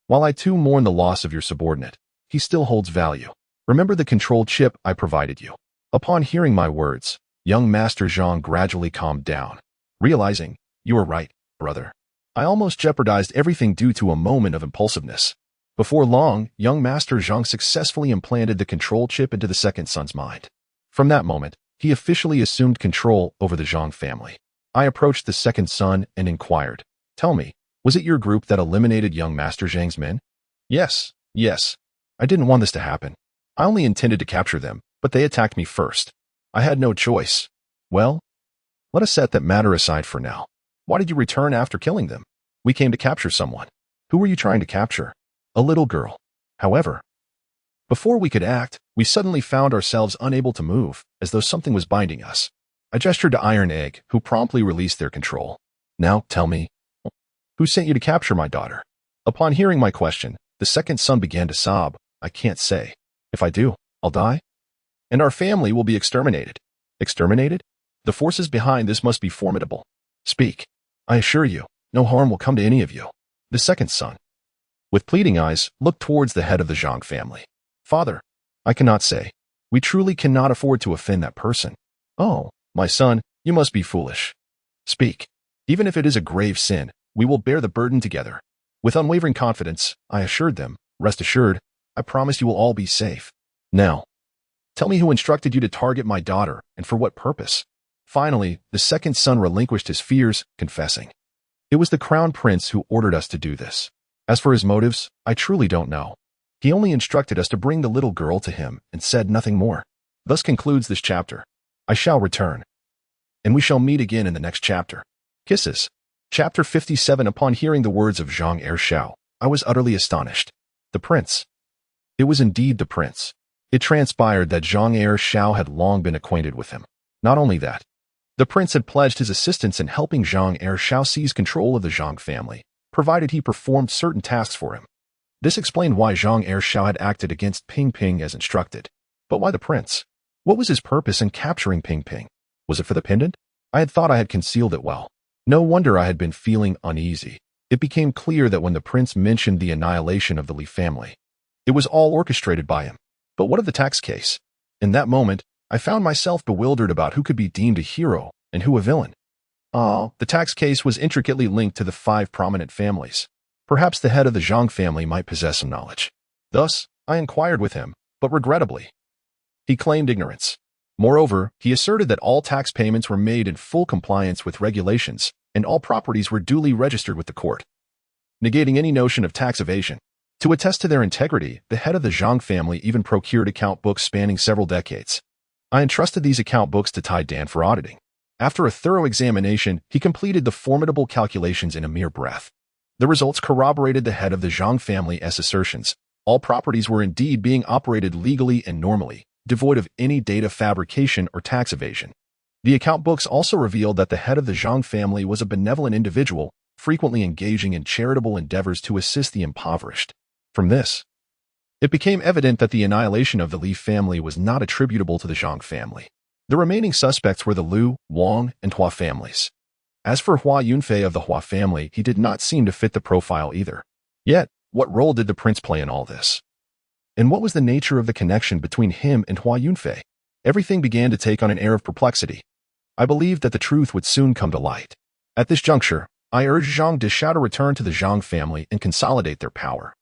While I too mourn the loss of your subordinate, he still holds value. Remember the control chip I provided you. Upon hearing my words, young Master Zhang gradually calmed down, realizing, you are right, brother. I almost jeopardized everything due to a moment of impulsiveness. Before long, young Master Zhang successfully implanted the control chip into the second son's mind. From that moment, he officially assumed control over the Zhang family. I approached the second son and inquired, tell me, was it your group that eliminated young Master Zhang's men? Yes. I didn't want this to happen. I only intended to capture them, but they attacked me first. I had no choice. Well, let us set that matter aside for now. Why did you return after killing them? We came to capture someone. Who were you trying to capture? A little girl. However, before we could act, We suddenly found ourselves unable to move, as though something was binding us. I gestured to Iron Egg, who promptly released their control. Now, tell me, who sent you to capture my daughter? Upon hearing my question, the second son began to sob. I can't say. If I do, I'll die, and our family will be exterminated. Exterminated? The forces behind this must be formidable. Speak. I assure you, no harm will come to any of you. The second son, with pleading eyes, looked towards the head of the Zhang family. Father, I cannot say. We truly cannot afford to offend that person. Oh, my son, you must be foolish. Speak. Even if it is a grave sin, we will bear the burden together. With unwavering confidence, I assured them, rest assured, I promise you will all be safe. Now, tell me who instructed you to target my daughter, and for what purpose? Finally, the second son relinquished his fears, confessing. It was the crown prince who ordered us to do this. As for his motives, I truly don't know. He only instructed us to bring the little girl to him and said nothing more. Thus concludes this chapter. I shall return, and we shall meet again in the next chapter. Kisses. Chapter 57. Upon hearing the words of Zhang Ershao, I was utterly astonished. The prince. It was indeed the prince. It transpired that Zhang Ershao had long been acquainted with him. Not only that, the prince had pledged his assistance in helping Zhang Ershao seize control of the Zhang family, provided he performed certain tasks for him. This explained why Zhang Ershao had acted against Ping Ping as instructed. But why the prince? What was his purpose in capturing Ping Ping? Was it for the pendant? I had thought I had concealed it well. No wonder I had been feeling uneasy. It became clear that when the prince mentioned the annihilation of the Li family, it was all orchestrated by him. But what of the tax case? In that moment, I found myself bewildered about who could be deemed a hero and who a villain. The tax case was intricately linked to the 5 prominent families. Perhaps the head of the Zhang family might possess some knowledge. Thus, I inquired with him, but regrettably, he claimed ignorance. Moreover, he asserted that all tax payments were made in full compliance with regulations, and all properties were duly registered with the court, negating any notion of tax evasion. To attest to their integrity, the head of the Zhang family even procured account books spanning several decades. I entrusted these account books to Tai Dan for auditing. After a thorough examination, he completed the formidable calculations in a mere breath. The results corroborated the head of the Zhang family's assertions. All properties were indeed being operated legally and normally, devoid of any data fabrication or tax evasion. The account books also revealed that the head of the Zhang family was a benevolent individual, frequently engaging in charitable endeavors to assist the impoverished. From this, it became evident that the annihilation of the Li family was not attributable to the Zhang family. The remaining suspects were the Liu, Wang, and Hua families. As for Hua Yunfei of the Hua family, he did not seem to fit the profile either. Yet, what role did the prince play in all this? And what was the nature of the connection between him and Hua Yunfei? Everything began to take on an air of perplexity. I believed that the truth would soon come to light. At this juncture, I urged Zhang Deshao to return to the Zhang family and consolidate their power,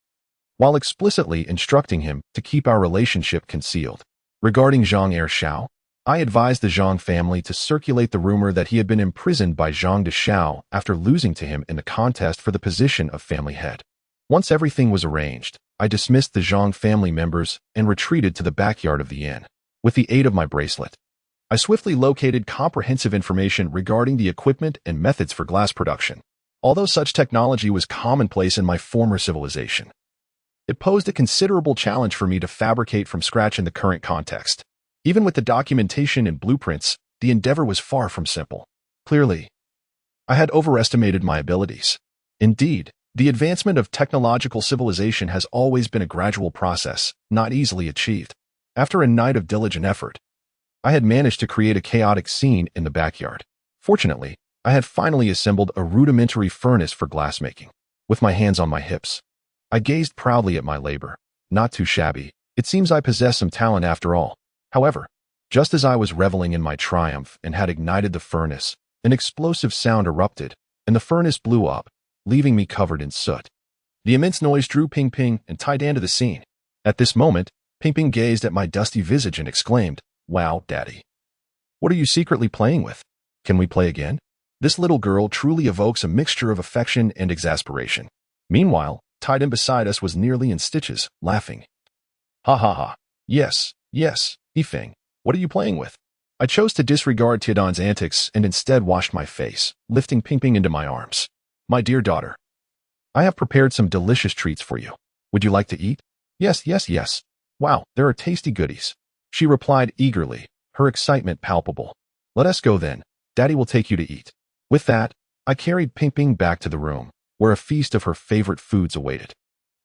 while explicitly instructing him to keep our relationship concealed. Regarding Zhang Ershao, I advised the Zhang family to circulate the rumor that he had been imprisoned by Zhang Deshao after losing to him in the contest for the position of family head. Once everything was arranged, I dismissed the Zhang family members and retreated to the backyard of the inn. With the aid of my bracelet, I swiftly located comprehensive information regarding the equipment and methods for glass production. Although such technology was commonplace in my former civilization, it posed a considerable challenge for me to fabricate from scratch in the current context. Even with the documentation and blueprints, the endeavor was far from simple. Clearly, I had overestimated my abilities. Indeed, the advancement of technological civilization has always been a gradual process, not easily achieved. After a night of diligent effort, I had managed to create a chaotic scene in the backyard. Fortunately, I had finally assembled a rudimentary furnace for glassmaking. With my hands on my hips, I gazed proudly at my labor. Not too shabby. It seems I possess some talent after all. However, just as I was reveling in my triumph and had ignited the furnace, an explosive sound erupted, and the furnace blew up, leaving me covered in soot. The immense noise drew Ping Ping and Tai Dan to the scene. At this moment, Ping Ping gazed at my dusty visage and exclaimed, "Wow, Daddy. What are you secretly playing with? Can we play again?" This little girl truly evokes a mixture of affection and exasperation. Meanwhile, Tai Dan beside us was nearly in stitches, laughing. "Ha ha ha. Yes, yes, Yifeng, what are you playing with?" I chose to disregard Tidan's antics and instead washed my face, lifting Ping Ping into my arms. "My dear daughter, I have prepared some delicious treats for you. Would you like to eat?" "Yes, yes, yes. Wow, there are tasty goodies. She replied eagerly, her excitement palpable. Let us go then. Daddy will take you to eat. With that, I carried Ping Ping back to the room, where a feast of her favorite foods awaited.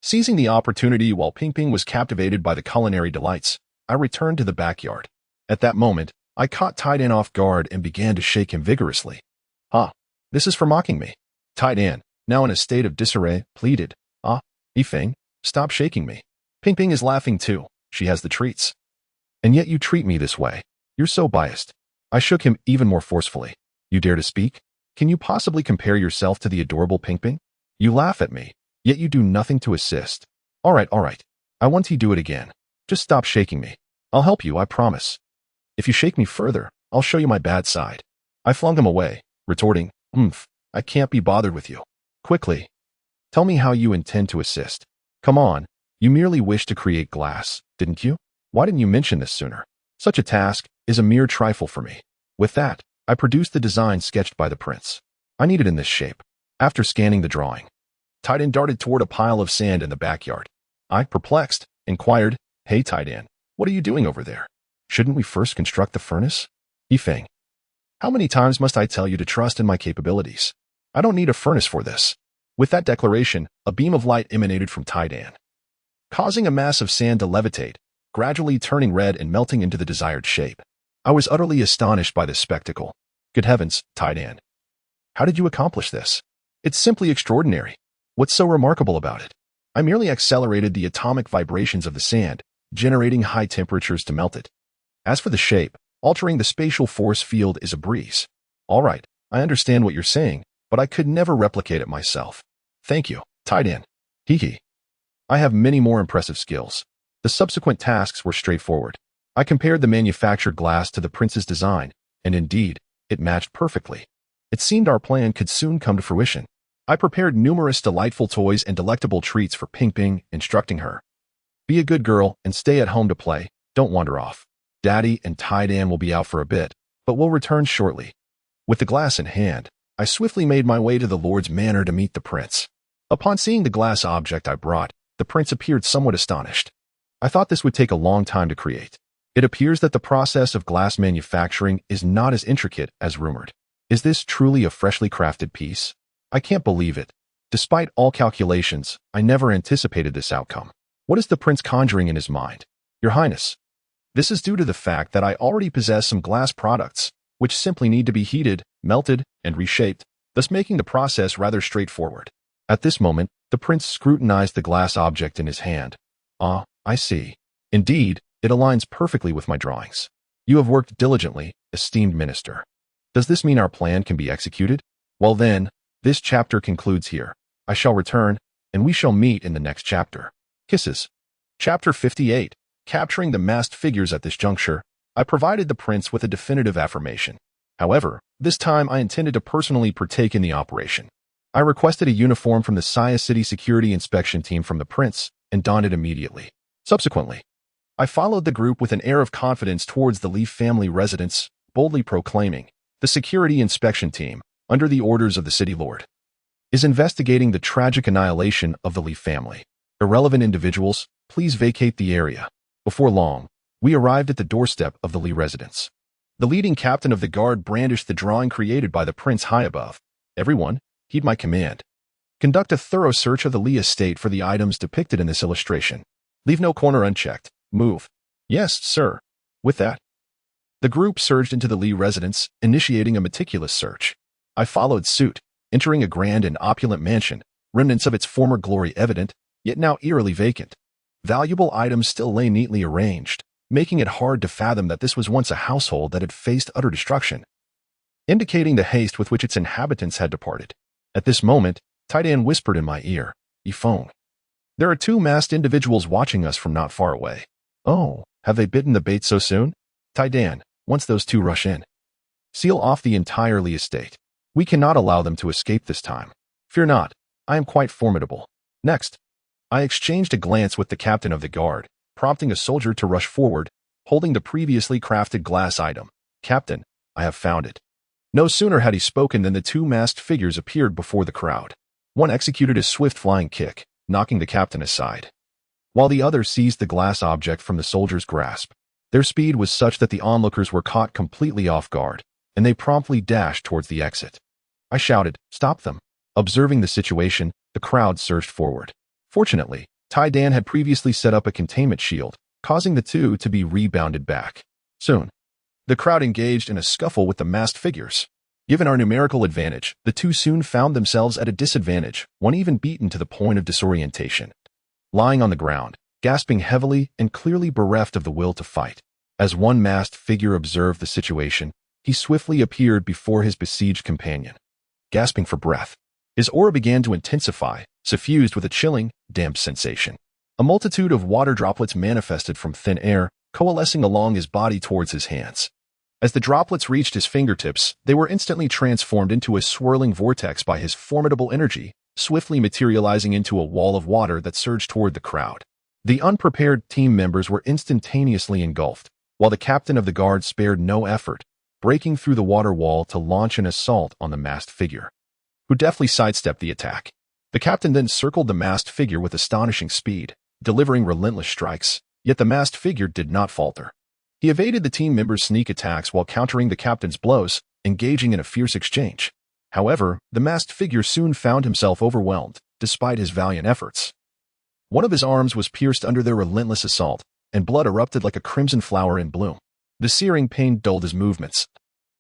Seizing the opportunity while Ping Ping was captivated by the culinary delights, I returned to the backyard. At that moment, I caught Tidan off guard and began to shake him vigorously. This is for mocking me. Tidan, now in a state of disarray, pleaded. Yifeng, stop shaking me. Ping Ping is laughing too. She has the treats. And yet you treat me this way. You're so biased. I shook him even more forcefully. You dare to speak? Can you possibly compare yourself to the adorable Ping Ping? You laugh at me, yet you do nothing to assist. All right. I want to do it again. Just stop shaking me. I'll help you, I promise. If you shake me further, I'll show you my bad side. I flung him away, retorting, I can't be bothered with you. Quickly, tell me how you intend to assist. Come on, you merely wish to create glass, didn't you? Why didn't you mention this sooner? Such a task is a mere trifle for me. With that, I produced the design sketched by the prince. I need it in this shape. After scanning the drawing, Tidan darted toward a pile of sand in the backyard. I, perplexed, inquired, Hey Tidan, what are you doing over there? Shouldn't we first construct the furnace? Yifeng, how many times must I tell you to trust in my capabilities? I don't need a furnace for this. With that declaration, a beam of light emanated from Tidan, causing a mass of sand to levitate, gradually turning red and melting into the desired shape. I was utterly astonished by this spectacle. Good heavens, Tidan. How did you accomplish this? It's simply extraordinary. What's so remarkable about it? I merely accelerated the atomic vibrations of the sand, generating high temperatures to melt it. As for the shape, altering the spatial force field is a breeze. All right, I understand what you're saying, but I could never replicate it myself. Thank you, Tidan. Hee. I have many more impressive skills. The subsequent tasks were straightforward. I compared the manufactured glass to the prince's design, and indeed, it matched perfectly. It seemed our plan could soon come to fruition. I prepared numerous delightful toys and delectable treats for Ping Ping, instructing her. Be a good girl and stay at home to play, don't wander off. Daddy and Tidan will be out for a bit, but will return shortly. With the glass in hand, I swiftly made my way to the Lord's manor to meet the prince. Upon seeing the glass object I brought, the prince appeared somewhat astonished. I thought this would take a long time to create. It appears that the process of glass manufacturing is not as intricate as rumored. Is this truly a freshly crafted piece? I can't believe it. Despite all calculations, I never anticipated this outcome. What is the prince conjuring in his mind? Your Highness, this is due to the fact that I already possess some glass products, which simply need to be heated, melted, and reshaped, thus making the process rather straightforward. At this moment, the prince scrutinized the glass object in his hand. I see. Indeed, it aligns perfectly with my drawings. You have worked diligently, esteemed minister. Does this mean our plan can be executed? Well then, this chapter concludes here. I shall return, and we shall meet in the next chapter. Kisses. Chapter 58. Capturing the masked figures at this juncture, I provided the prince with a definitive affirmation. However, this time I intended to personally partake in the operation. I requested a uniform from the Saya City Security Inspection Team from the prince and donned it immediately. Subsequently, I followed the group with an air of confidence towards the Leaf family residence, boldly proclaiming, the Security Inspection Team, under the orders of the City Lord, is investigating the tragic annihilation of the Leaf family. Irrelevant individuals, please vacate the area. Before long, we arrived at the doorstep of the Lee residence. The leading captain of the guard brandished the drawing created by the prince high above. Everyone, heed my command. Conduct a thorough search of the Lee estate for the items depicted in this illustration. Leave no corner unchecked. Move. Yes, sir. With that, the group surged into the Lee residence, initiating a meticulous search. I followed suit, entering a grand and opulent mansion, remnants of its former glory evident, yet now eerily vacant. Valuable items still lay neatly arranged, making it hard to fathom that this was once a household that had faced utter destruction, indicating the haste with which its inhabitants had departed. At this moment, Tidan whispered in my ear, Yifeng, there are two masked individuals watching us from not far away. Oh, have they bitten the bait so soon? Tidan, once those two rush in, seal off the entire Lee estate. We cannot allow them to escape this time. Fear not, I am quite formidable. Next, I exchanged a glance with the captain of the guard, prompting a soldier to rush forward, holding the previously crafted glass item. Captain, I have found it. No sooner had he spoken than the two masked figures appeared before the crowd. One executed a swift flying kick, knocking the captain aside. while the other seized the glass object from the soldier's grasp. Their speed was such that the onlookers were caught completely off guard, and they promptly dashed towards the exit. I shouted, "Stop them!" Observing the situation, the crowd surged forward. Fortunately, Tai Dan had previously set up a containment shield, causing the two to be rebounded back. Soon, the crowd engaged in a scuffle with the masked figures. Given our numerical advantage, the two soon found themselves at a disadvantage, one even beaten to the point of disorientation. Lying on the ground, gasping heavily and clearly bereft of the will to fight. As one masked figure observed the situation, he swiftly appeared before his besieged companion. Gasping for breath, his aura began to intensify, suffused with a chilling, damp sensation. A multitude of water droplets manifested from thin air, coalescing along his body towards his hands. As the droplets reached his fingertips, they were instantly transformed into a swirling vortex by his formidable energy, swiftly materializing into a wall of water that surged toward the crowd. The unprepared team members were instantaneously engulfed, while the captain of the guard spared no effort, breaking through the water wall to launch an assault on the masked figure, who deftly sidestepped the attack. The captain then circled the masked figure with astonishing speed, delivering relentless strikes, yet the masked figure did not falter. He evaded the team members' sneak attacks while countering the captain's blows, engaging in a fierce exchange. However, the masked figure soon found himself overwhelmed, despite his valiant efforts. One of his arms was pierced under their relentless assault, and blood erupted like a crimson flower in bloom. The searing pain dulled his movements,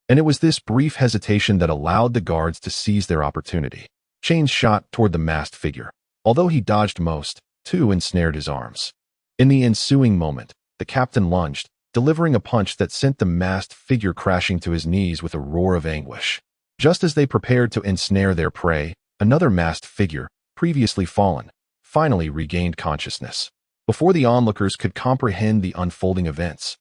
and it was this brief hesitation that allowed the guards to seize their opportunity. Chains shot toward the masked figure. Although he dodged most, two ensnared his arms. In the ensuing moment, the captain lunged, delivering a punch that sent the masked figure crashing to his knees with a roar of anguish. Just as they prepared to ensnare their prey, another masked figure, previously fallen, finally regained consciousness. Before the onlookers could comprehend the unfolding events,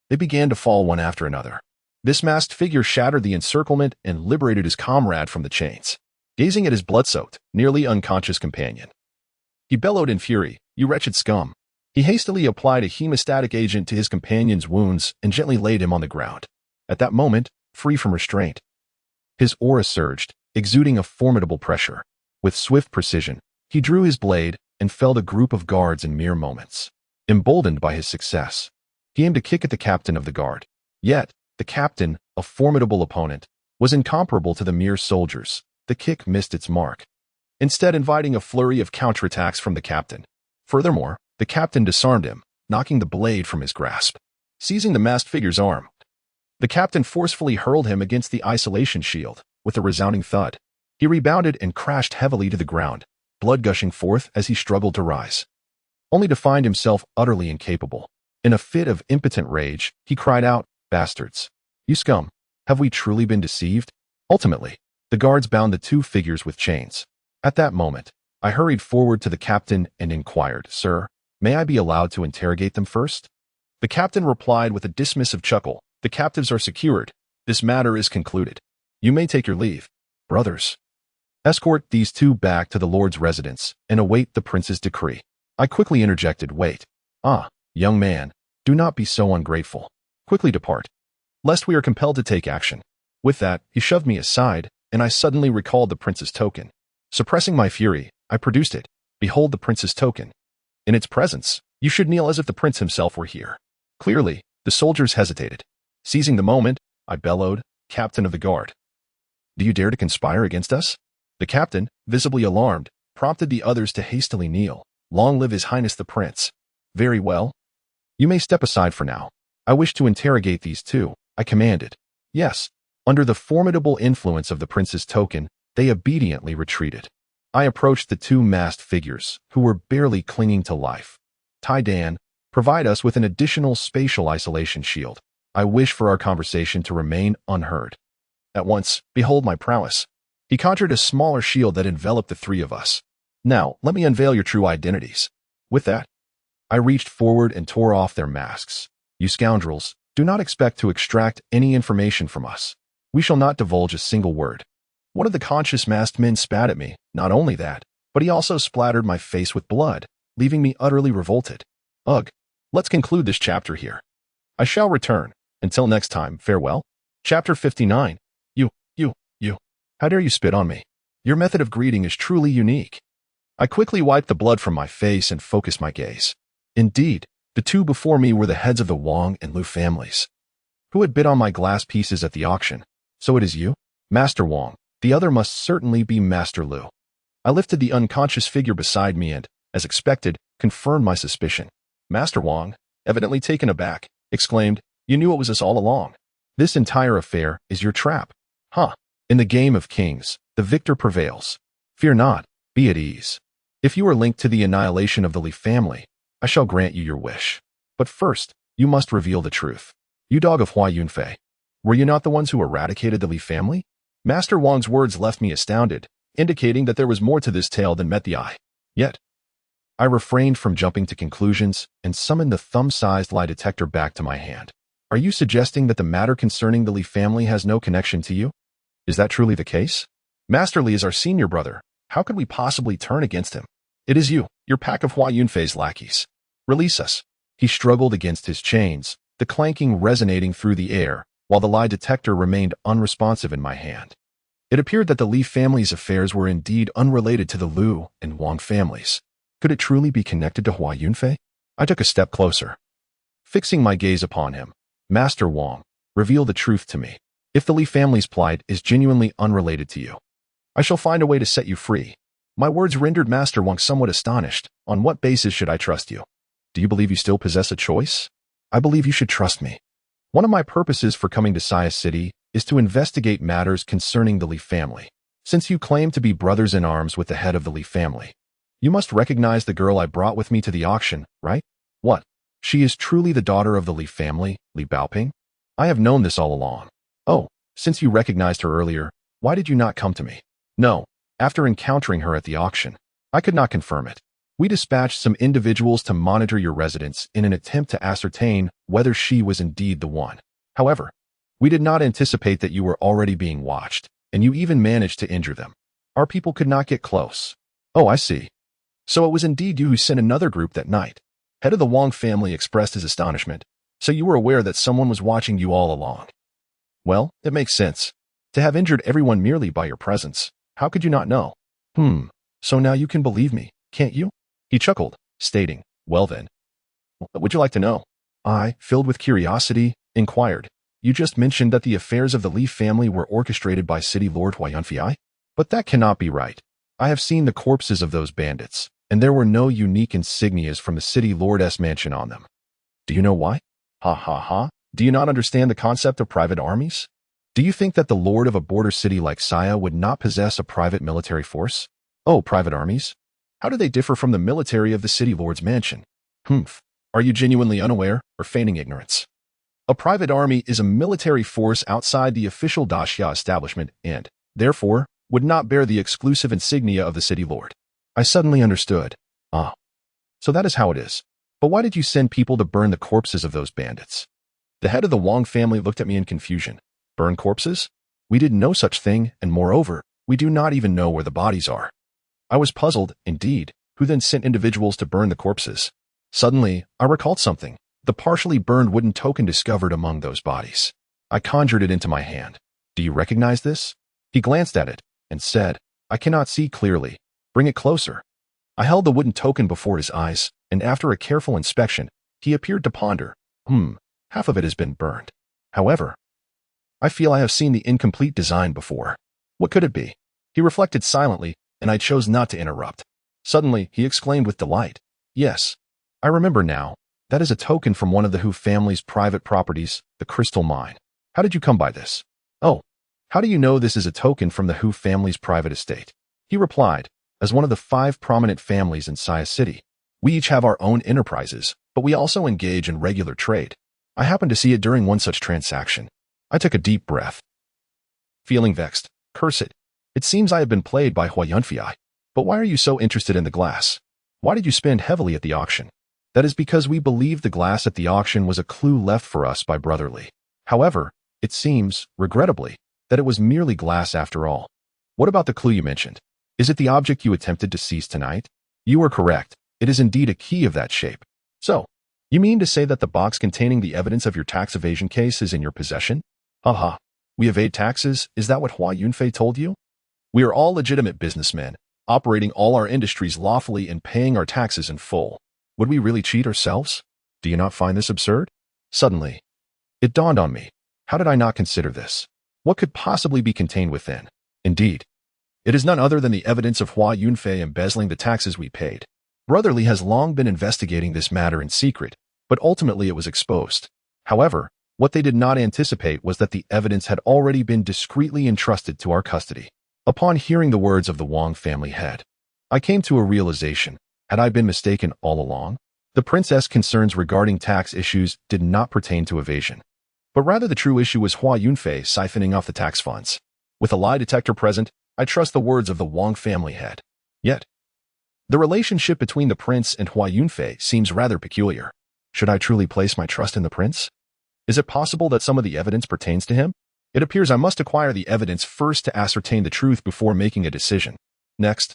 they began to fall one after another. This masked figure shattered the encirclement and liberated his comrade from the chains. Gazing at his blood-soaked, nearly unconscious companion, he bellowed in fury, "You wretched scum!" He hastily applied a hemostatic agent to his companion's wounds and gently laid him on the ground. At that moment, free from restraint, his aura surged, exuding a formidable pressure. With swift precision, he drew his blade and felled a group of guards in mere moments. Emboldened by his success, he aimed a kick at the captain of the guard. Yet, the captain, a formidable opponent, was incomparable to the mere soldiers. The kick missed its mark, instead inviting a flurry of counterattacks from the captain. Furthermore, the captain disarmed him, knocking the blade from his grasp. Seizing the masked figure's arm, the captain forcefully hurled him against the isolation shield. With a resounding thud, he rebounded and crashed heavily to the ground, blood gushing forth as he struggled to rise, only to find himself utterly incapable. In a fit of impotent rage, he cried out, "Bastards! You scum! Have we truly been deceived?" Ultimately, the guards bound the two figures with chains. At that moment, I hurried forward to the captain and inquired, "Sir, may I be allowed to interrogate them first?" The captain replied with a dismissive chuckle, "The captives are secured. This matter is concluded. You may take your leave. Brothers, escort these two back to the Lord's residence and await the prince's decree." I quickly interjected, "Wait. Young man, do not be so ungrateful. Quickly depart, lest we are compelled to take action." With that, he shoved me aside, and I suddenly recalled the prince's token. Suppressing my fury, I produced it. Behold the prince's token. In its presence, you should kneel as if the prince himself were here. Clearly, the soldiers hesitated. Seizing the moment, I bellowed, "Captain of the guard, do you dare to conspire against us?" The captain, visibly alarmed, prompted the others to hastily kneel. "Long live His Highness the Prince." "Very well. You may step aside for now. I wish to interrogate these two," I commanded. Yes, under the formidable influence of the prince's token, they obediently retreated. I approached the two masked figures, who were barely clinging to life. Tai Dan, provide us with an additional spatial isolation shield. I wish for our conversation to remain unheard. At once, behold my prowess. He conjured a smaller shield that enveloped the three of us. Now, let me unveil your true identities. With that, I reached forward and tore off their masks. "You scoundrels, do not expect to extract any information from us. We shall not divulge a single word." One of the conscious masked men spat at me. Not only that, but he also splattered my face with blood, leaving me utterly revolted. Ugh, let's conclude this chapter here. I shall return. Until next time, farewell. Chapter 59. You. How dare you spit on me? Your method of greeting is truly unique. I quickly wiped the blood from my face and focused my gaze. Indeed, the two before me were the heads of the Wang and Liu families, who had bid on my glass pieces at the auction. So it is you? Master Wang. The other must certainly be Master Liu. I lifted the unconscious figure beside me and, as expected, confirmed my suspicion. Master Wang, evidently taken aback, exclaimed, "You knew it was us all along. This entire affair is your trap." Huh. In the game of kings, the victor prevails. Fear not, be at ease. If you are linked to the annihilation of the Li family, I shall grant you your wish. But first, you must reveal the truth. You dog of Hua Yunfei, were you not the ones who eradicated the Li family? Master Wang's words left me astounded, indicating that there was more to this tale than met the eye. Yet, I refrained from jumping to conclusions and summoned the thumb-sized lie detector back to my hand. Are you suggesting that the matter concerning the Li family has no connection to you? Is that truly the case? Master Li is our senior brother. How could we possibly turn against him? It is you, your pack of Hua Yunfei's lackeys. Release us. He struggled against his chains, the clanking resonating through the air, while the lie detector remained unresponsive in my hand. It appeared that the Li family's affairs were indeed unrelated to the Liu and Wang families. Could it truly be connected to Hua Yunfei? I took a step closer. Fixing my gaze upon him, Master Wang, reveal the truth to me. If the Li family's plight is genuinely unrelated to you, I shall find a way to set you free. My words rendered Master Wang somewhat astonished. On what basis should I trust you? Do you believe you still possess a choice? I believe you should trust me. One of my purposes for coming to Saya City is to investigate matters concerning the Li family. Since you claim to be brothers in arms with the head of the Li family, you must recognize the girl I brought with me to the auction, right? What? She is truly the daughter of the Li family, Li Baoping? I have known this all along. Oh, since you recognized her earlier, why did you not come to me? No, after encountering her at the auction, I could not confirm it. We dispatched some individuals to monitor your residence in an attempt to ascertain whether she was indeed the one. However, we did not anticipate that you were already being watched, and you even managed to injure them. Our people could not get close. Oh, I see. So it was indeed you who sent another group that night. Head of the Wang family expressed his astonishment. So you were aware that someone was watching you all along. Well, it makes sense. To have injured everyone merely by your presence, how could you not know? So now you can believe me, can't you? He chuckled, stating, well then. What would you like to know? I, filled with curiosity, inquired. You just mentioned that the affairs of the Li family were orchestrated by City Lord Hua Yunfei? But that cannot be right. I have seen the corpses of those bandits, and there were no unique insignias from the City Lord's mansion on them. Do you know why? Ha ha ha. Do you not understand the concept of private armies? Do you think that the lord of a border city like Saya would not possess a private military force? Oh, private armies? How do they differ from the military of the City Lord's mansion? Are you genuinely unaware or feigning ignorance? A private army is a military force outside the official Daxia establishment and, therefore, would not bear the exclusive insignia of the City Lord. I suddenly understood. Ah. So that is how it is. But why did you send people to burn the corpses of those bandits? The head of the Wang family looked at me in confusion. Burn corpses? We did no such thing, and moreover, we do not even know where the bodies are. I was puzzled, indeed, who then sent individuals to burn the corpses. Suddenly, I recalled something, the partially burned wooden token discovered among those bodies. I conjured it into my hand. Do you recognize this? He glanced at it and said, I cannot see clearly. Bring it closer. I held the wooden token before his eyes, and after a careful inspection, he appeared to ponder. Half of it has been burned. However, I feel I have seen the incomplete design before. What could it be? He reflected silently, and I chose not to interrupt. Suddenly, he exclaimed with delight. Yes, I remember now. That is a token from one of the Hu family's private properties, the crystal mine. How did you come by this? Oh, how do you know this is a token from the Hu family's private estate? He replied, as one of the 5 prominent families in Saya City. We each have our own enterprises, but we also engage in regular trade. I happened to see it during one such transaction. I took a deep breath. Feeling vexed, curse it. It seems I have been played by Hua Yunfei. But why are you so interested in the glass? Why did you spend heavily at the auction? That is because we believed the glass at the auction was a clue left for us by Brother Li. However, it seems, regrettably, that it was merely glass after all. What about the clue you mentioned? Is it the object you attempted to seize tonight? You are correct. It is indeed a key of that shape. So, you mean to say that the box containing the evidence of your tax evasion case is in your possession? Haha. We evade taxes? Is that what Hua Yunfei told you? We are all legitimate businessmen, operating all our industries lawfully and paying our taxes in full. Would we really cheat ourselves? Do you not find this absurd? Suddenly, it dawned on me. How did I not consider this? What could possibly be contained within? Indeed, it is none other than the evidence of Hua Yunfei embezzling the taxes we paid. Brotherly has long been investigating this matter in secret, but ultimately it was exposed. However, what they did not anticipate was that the evidence had already been discreetly entrusted to our custody. Upon hearing the words of the Wang family head, I came to a realization. Had I been mistaken all along? The princess' concerns regarding tax issues did not pertain to evasion, but rather the true issue was Hua Yunfei siphoning off the tax funds. With a lie detector present, I trust the words of the Wang family head. Yet, the relationship between the prince and Hua Yunfei seems rather peculiar. Should I truly place my trust in the prince? Is it possible that some of the evidence pertains to him? It appears I must acquire the evidence first to ascertain the truth before making a decision. Next,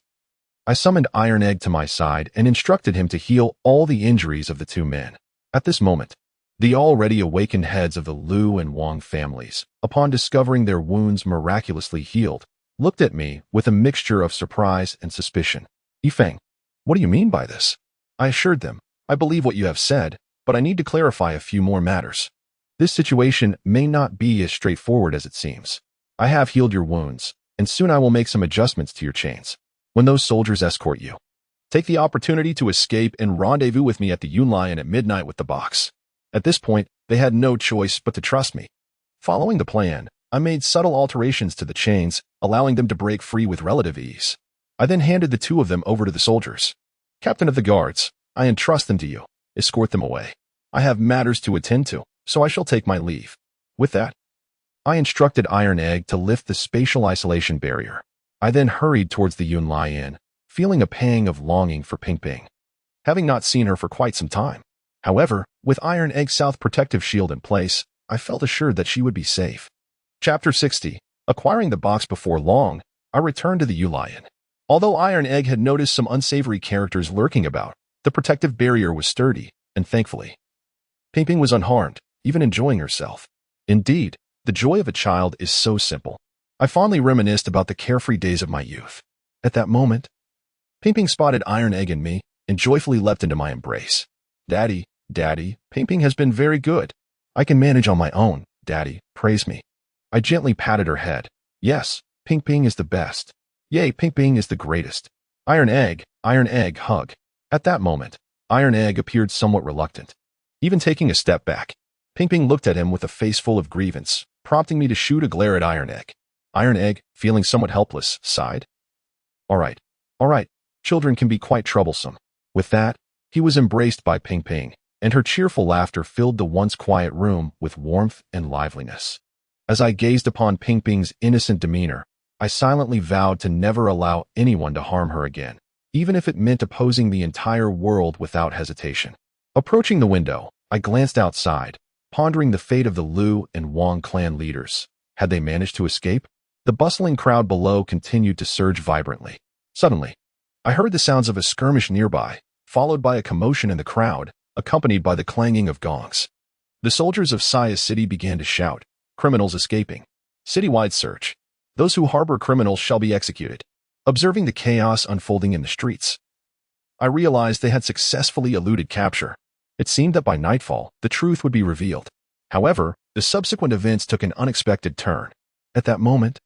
I summoned Iron Egg to my side and instructed him to heal all the injuries of the two men. At this moment, the already awakened heads of the Liu and Wang families, upon discovering their wounds miraculously healed, looked at me with a mixture of surprise and suspicion. Yifeng, what do you mean by this? I assured them, I believe what you have said, but I need to clarify a few more matters. This situation may not be as straightforward as it seems. I have healed your wounds, and soon I will make some adjustments to your chains. When those soldiers escort you, take the opportunity to escape and rendezvous with me at the Yunlian at midnight with the box. At this point, they had no choice but to trust me. Following the plan, I made subtle alterations to the chains, allowing them to break free with relative ease. I then handed the two of them over to the soldiers. Captain of the guards, I entrust them to you. Escort them away. I have matters to attend to, so I shall take my leave. With that, I instructed Iron Egg to lift the spatial isolation barrier. I then hurried towards the Yunlian, feeling a pang of longing for Ping Ping, having not seen her for quite some time. However, with Iron Egg's South protective shield in place, I felt assured that she would be safe. Chapter 60. Acquiring the box before long, I returned to the Yunlian. Although Iron Egg had noticed some unsavory characters lurking about, the protective barrier was sturdy, and thankfully, Ping Ping was unharmed, even enjoying herself. Indeed, the joy of a child is so simple. I fondly reminisced about the carefree days of my youth. At that moment, Ping Ping spotted Iron Egg and me, and joyfully leapt into my embrace. Daddy, Ping Ping has been very good. I can manage on my own, Daddy, praise me. I gently patted her head. Yes, Ping Ping is the best. Yay, Ping Ping is the greatest. Iron Egg, hug. At that moment, Iron Egg appeared somewhat reluctant. Even taking a step back, Ping Ping looked at him with a face full of grievance, prompting me to shoot a glare at Iron Egg. Iron Egg, feeling somewhat helpless, sighed. All right, children can be quite troublesome. With that, he was embraced by Ping Ping, and her cheerful laughter filled the once quiet room with warmth and liveliness. As I gazed upon Ping Ping's innocent demeanor, I silently vowed to never allow anyone to harm her again, even if it meant opposing the entire world without hesitation. Approaching the window, I glanced outside, pondering the fate of the Liu and Wang clan leaders. Had they managed to escape? The bustling crowd below continued to surge vibrantly. Suddenly, I heard the sounds of a skirmish nearby, followed by a commotion in the crowd, accompanied by the clanging of gongs. The soldiers of Saya City began to shout, "Criminals escaping! Citywide search! Those who harbor criminals shall be executed!" Observing the chaos unfolding in the streets, I realized they had successfully eluded capture. It seemed that by nightfall, the truth would be revealed. However, the subsequent events took an unexpected turn. At that moment,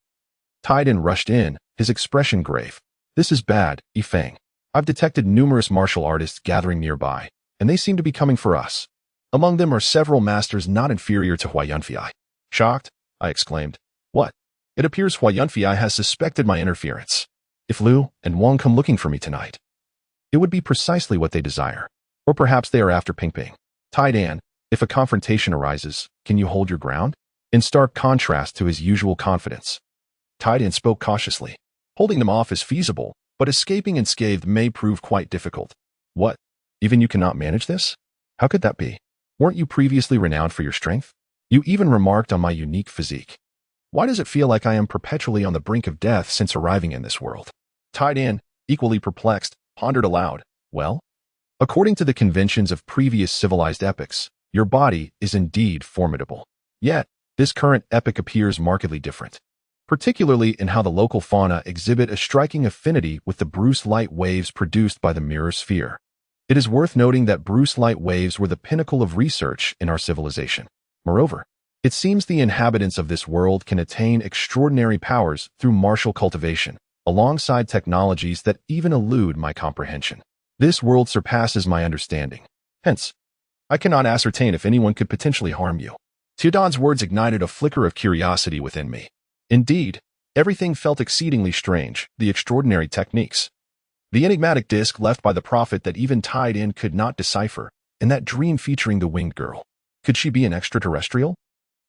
Taiden rushed in, his expression grave. "This is bad, Yifeng. I've detected numerous martial artists gathering nearby, and they seem to be coming for us. Among them are several masters not inferior to Hua Yunfei." Shocked, I exclaimed, "What? It appears Hua Yunfei has suspected my interference. If Liu and Wang come looking for me tonight, it would be precisely what they desire. Or perhaps they are after Ping Ping. Taidan, if a confrontation arises, can you hold your ground?" In stark contrast to his usual confidence, Taidan spoke cautiously. "Holding them off is feasible, but escaping unscathed may prove quite difficult." "What? Even you cannot manage this? How could that be? Weren't you previously renowned for your strength? You even remarked on my unique physique. Why does it feel like I am perpetually on the brink of death since arriving in this world?" Taidan, equally perplexed, pondered aloud. "Well, according to the conventions of previous civilized epochs, your body is indeed formidable. Yet, this current epoch appears markedly different, particularly in how the local fauna exhibit a striking affinity with the Bruce light waves produced by the mirror sphere. It is worth noting that Bruce light waves were the pinnacle of research in our civilization. Moreover, it seems the inhabitants of this world can attain extraordinary powers through martial cultivation, alongside technologies that even elude my comprehension. This world surpasses my understanding. Hence, I cannot ascertain if anyone could potentially harm you. Teodon's words ignited a flicker of curiosity within me. Indeed, everything felt exceedingly strange, the extraordinary techniques, the enigmatic disc left by the prophet that even tied in could not decipher, and that dream featuring the winged girl. Could she be an extraterrestrial?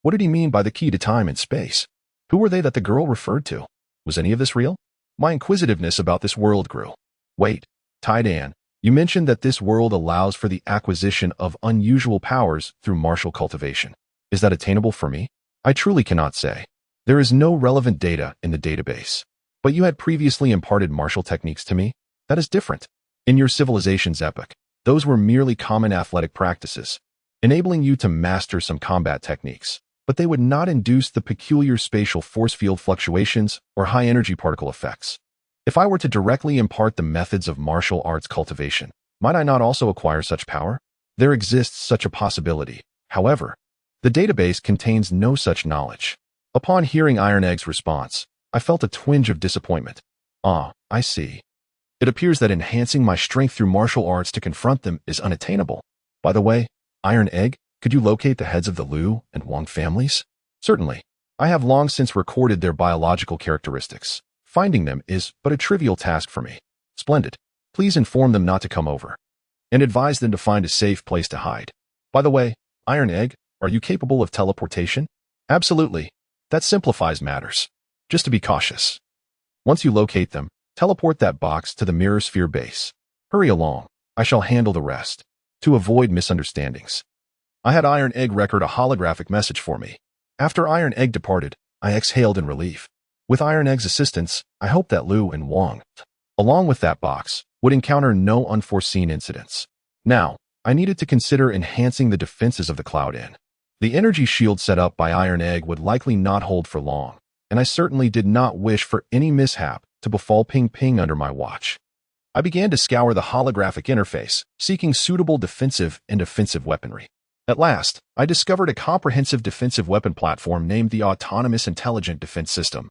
What did he mean by the key to time and space? Who were they that the girl referred to? Was any of this real? My inquisitiveness about this world grew. Wait, Tidan, you mentioned that this world allows for the acquisition of unusual powers through martial cultivation. Is that attainable for me? I truly cannot say. There is no relevant data in the database. But you had previously imparted martial techniques to me? That is different. In your civilization's epoch, those were merely common athletic practices, enabling you to master some combat techniques, but they would not induce the peculiar spatial force field fluctuations or high-energy particle effects. If I were to directly impart the methods of martial arts cultivation, might I not also acquire such power? There exists such a possibility. However, the database contains no such knowledge. Upon hearing Iron Egg's response, I felt a twinge of disappointment. Ah, I see. It appears that enhancing my strength through martial arts to confront them is unattainable. By the way, Iron Egg, could you locate the heads of the Liu and Wang families? Certainly. I have long since recorded their biological characteristics. Finding them is but a trivial task for me. Splendid. Please inform them not to come over, and advise them to find a safe place to hide. By the way, Iron Egg, are you capable of teleportation? Absolutely. That simplifies matters. Just to be cautious. Once you locate them, teleport that box to the mirror sphere base. Hurry along. I shall handle the rest. To avoid misunderstandings. I had Iron Egg record a holographic message for me. After Iron Egg departed, I exhaled in relief. With Iron Egg's assistance, I hoped that Liu and Wang, along with that box, would encounter no unforeseen incidents. Now, I needed to consider enhancing the defenses of the Cloud Inn. The energy shield set up by Iron Egg would likely not hold for long, and I certainly did not wish for any mishap to befall Ping Ping under my watch. I began to scour the holographic interface, seeking suitable defensive and offensive weaponry. At last, I discovered a comprehensive defensive weapon platform named the Autonomous Intelligent Defense System,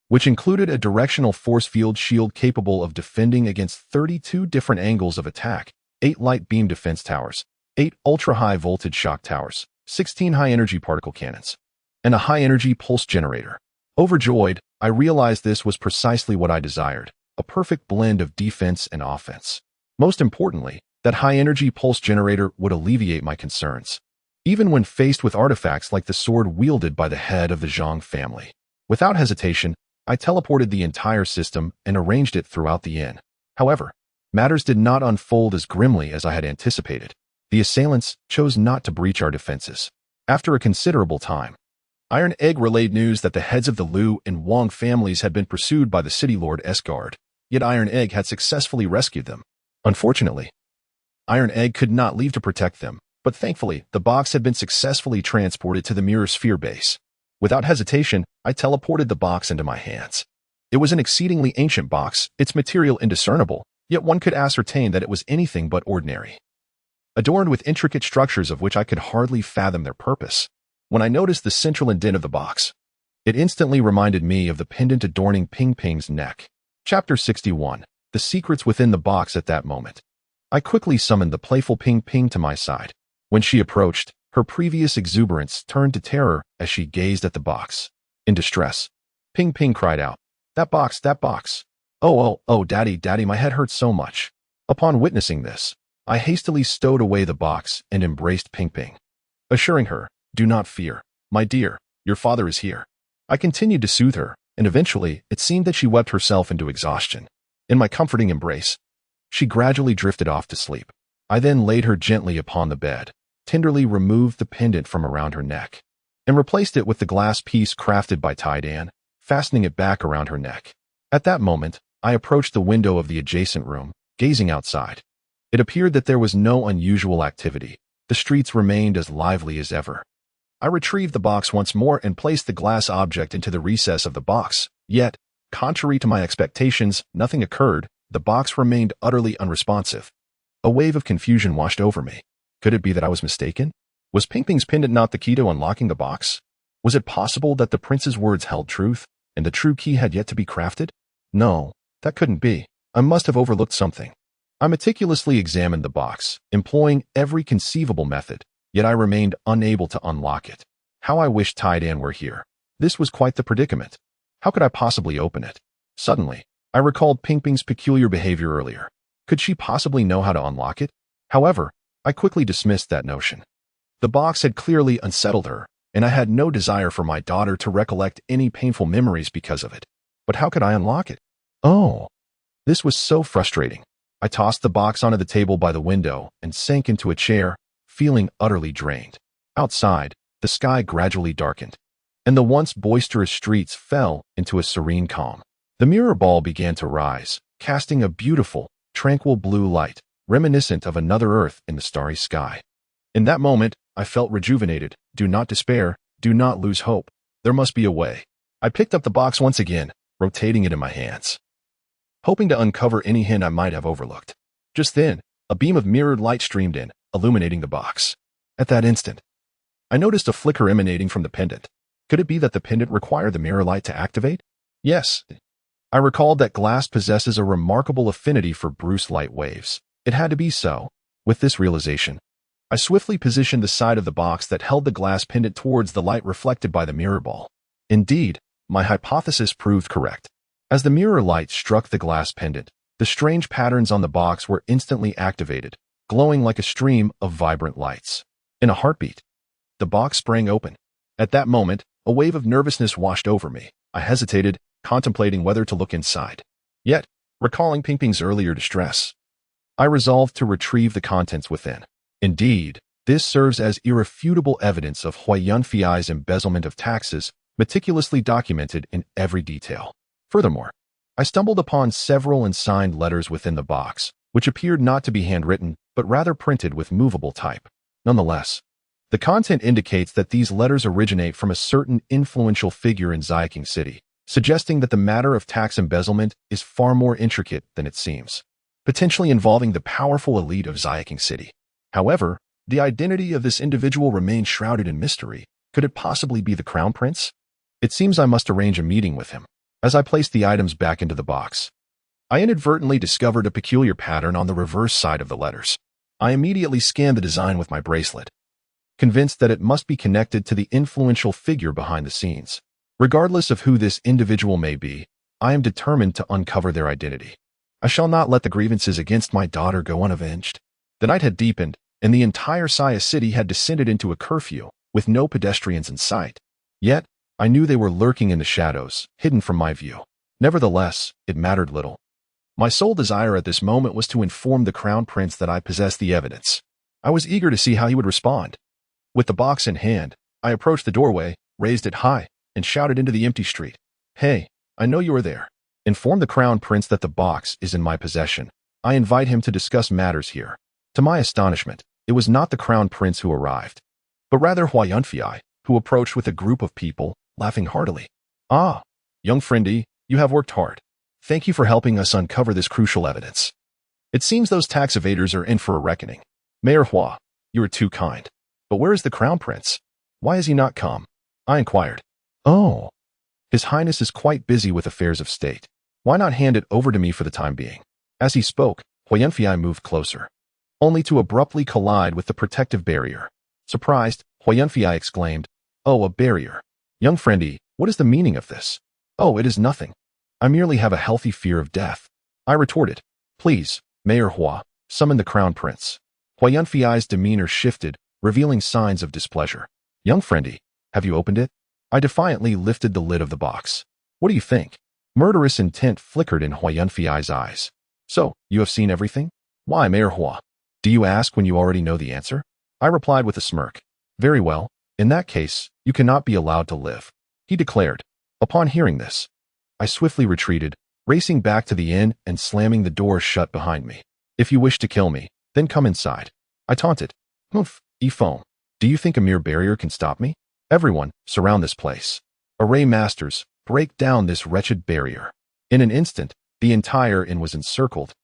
which included a directional force field shield capable of defending against 32 different angles of attack, 8 light beam defense towers, 8 ultra-high voltage shock towers, 16 high-energy particle cannons, and a high-energy pulse generator. Overjoyed, I realized this was precisely what I desired, a perfect blend of defense and offense. Most importantly, that high-energy pulse generator would alleviate my concerns, even when faced with artifacts like the sword wielded by the head of the Zhang family. Without hesitation, I teleported the entire system and arranged it throughout the inn. However, matters did not unfold as grimly as I had anticipated. The assailants chose not to breach our defenses. After a considerable time, Iron Egg relayed news that the heads of the Liu and Wang families had been pursued by the City Lord Esgard, yet Iron Egg had successfully rescued them. Unfortunately, Iron Egg could not leave to protect them, but thankfully, the box had been successfully transported to the Mirror Sphere base. Without hesitation, I teleported the box into my hands. It was an exceedingly ancient box, its material indiscernible, yet one could ascertain that it was anything but ordinary, adorned with intricate structures of which I could hardly fathom their purpose. When I noticed the central indent of the box, it instantly reminded me of the pendant adorning Ping Ping's neck. Chapter 61. The secrets within the box. At that moment, I quickly summoned the playful Ping Ping to my side. When she approached, her previous exuberance turned to terror as she gazed at the box. In distress, Ping Ping cried out, "That box, that box! Oh, daddy, my head hurts so much." Upon witnessing this, I hastily stowed away the box and embraced Ping Ping, assuring her, "Do not fear, my dear, your father is here." I continued to soothe her, and eventually it seemed that she wept herself into exhaustion. In my comforting embrace, she gradually drifted off to sleep. I then laid her gently upon the bed, tenderly removed the pendant from around her neck, and replaced it with the glass piece crafted by Tidan, fastening it back around her neck. At that moment, I approached the window of the adjacent room, gazing outside. It appeared that there was no unusual activity. The streets remained as lively as ever. I retrieved the box once more and placed the glass object into the recess of the box. Yet, contrary to my expectations, nothing occurred. The box remained utterly unresponsive. A wave of confusion washed over me. Could it be that I was mistaken? Was Pingping's pendant not the key to unlocking the box? Was it possible that the prince's words held truth, and the true key had yet to be crafted? No, that couldn't be. I must have overlooked something. I meticulously examined the box, employing every conceivable method, yet I remained unable to unlock it. How I wished Taidan were here. This was quite the predicament. How could I possibly open it? Suddenly, I recalled Pingping's peculiar behavior earlier. Could she possibly know how to unlock it? However, I quickly dismissed that notion. The box had clearly unsettled her, and I had no desire for my daughter to recollect any painful memories because of it. But how could I unlock it? Oh, this was so frustrating. I tossed the box onto the table by the window and sank into a chair, feeling utterly drained. Outside, the sky gradually darkened, and the once boisterous streets fell into a serene calm. The mirror ball began to rise, casting a beautiful, tranquil blue light, reminiscent of another Earth in the starry sky. In that moment, I felt rejuvenated. Do not despair, do not lose hope. There must be a way. I picked up the box once again, rotating it in my hands, hoping to uncover any hint I might have overlooked. Just then, a beam of mirrored light streamed in, illuminating the box. At that instant, I noticed a flicker emanating from the pendant. Could it be that the pendant required the mirror light to activate? Yes. I recalled that glass possesses a remarkable affinity for Bruce light waves. It had to be so. With this realization, I swiftly positioned the side of the box that held the glass pendant towards the light reflected by the mirror ball. Indeed, my hypothesis proved correct. As the mirror light struck the glass pendant, the strange patterns on the box were instantly activated, glowing like a stream of vibrant lights. In a heartbeat, the box sprang open. At that moment, a wave of nervousness washed over me. I hesitated, contemplating whether to look inside. Yet, recalling Pingping's earlier distress, I resolved to retrieve the contents within. Indeed, this serves as irrefutable evidence of Hui Yunfei's embezzlement of taxes, meticulously documented in every detail. Furthermore, I stumbled upon several unsigned letters within the box, which appeared not to be handwritten, but rather printed with movable type. Nonetheless, the content indicates that these letters originate from a certain influential figure in Xiaking City, suggesting that the matter of tax embezzlement is far more intricate than it seems, potentially involving the powerful elite of Xiaking City. However, the identity of this individual remains shrouded in mystery. Could it possibly be the Crown Prince? It seems I must arrange a meeting with him. As I placed the items back into the box, I inadvertently discovered a peculiar pattern on the reverse side of the letters. I immediately scanned the design with my bracelet, convinced that it must be connected to the influential figure behind the scenes. Regardless of who this individual may be, I am determined to uncover their identity. I shall not let the grievances against my daughter go unavenged. The night had deepened, and the entire Saya city had descended into a curfew, with no pedestrians in sight. Yet, I knew they were lurking in the shadows, hidden from my view. Nevertheless, it mattered little. My sole desire at this moment was to inform the Crown Prince that I possessed the evidence. I was eager to see how he would respond. With the box in hand, I approached the doorway, raised it high, and shouted into the empty street. "Hey, I know you are there. Inform the Crown Prince that the box is in my possession. I invite him to discuss matters here." To my astonishment, it was not the Crown Prince who arrived, but rather Hui Yunfei, who approached with a group of people, laughing heartily. "Ah, young friendy, you have worked hard. Thank you for helping us uncover this crucial evidence. It seems those tax evaders are in for a reckoning. Mayor Hua, you are too kind. But where is the Crown Prince? Why has he not come?" I inquired. "Oh, His Highness is quite busy with affairs of state. Why not hand it over to me for the time being?" As he spoke, Hui Yunfei moved closer, only to abruptly collide with the protective barrier. Surprised, Hui Yunfei exclaimed, "Oh, a barrier. Young friendy, what is the meaning of this?" "Oh, it is nothing. I merely have a healthy fear of death," I retorted. "Please, Mayor Hua, summon the Crown Prince." Hui Yunfei's demeanor shifted, revealing signs of displeasure. "Young friendy, have you opened it?" I defiantly lifted the lid of the box. "What do you think?" Murderous intent flickered in Hui Yunfei's eyes. "So, you have seen everything?" "Why, Mayor Hua? Do you ask when you already know the answer?" I replied with a smirk. "Very well. In that case, you cannot be allowed to live," he declared. Upon hearing this, I swiftly retreated, racing back to the inn and slamming the door shut behind me. "If you wish to kill me, then come inside," I taunted. "Humph, Ifong, do you think a mere barrier can stop me? Everyone, surround this place. Array masters, break down this wretched barrier." In an instant, the entire inn was encircled,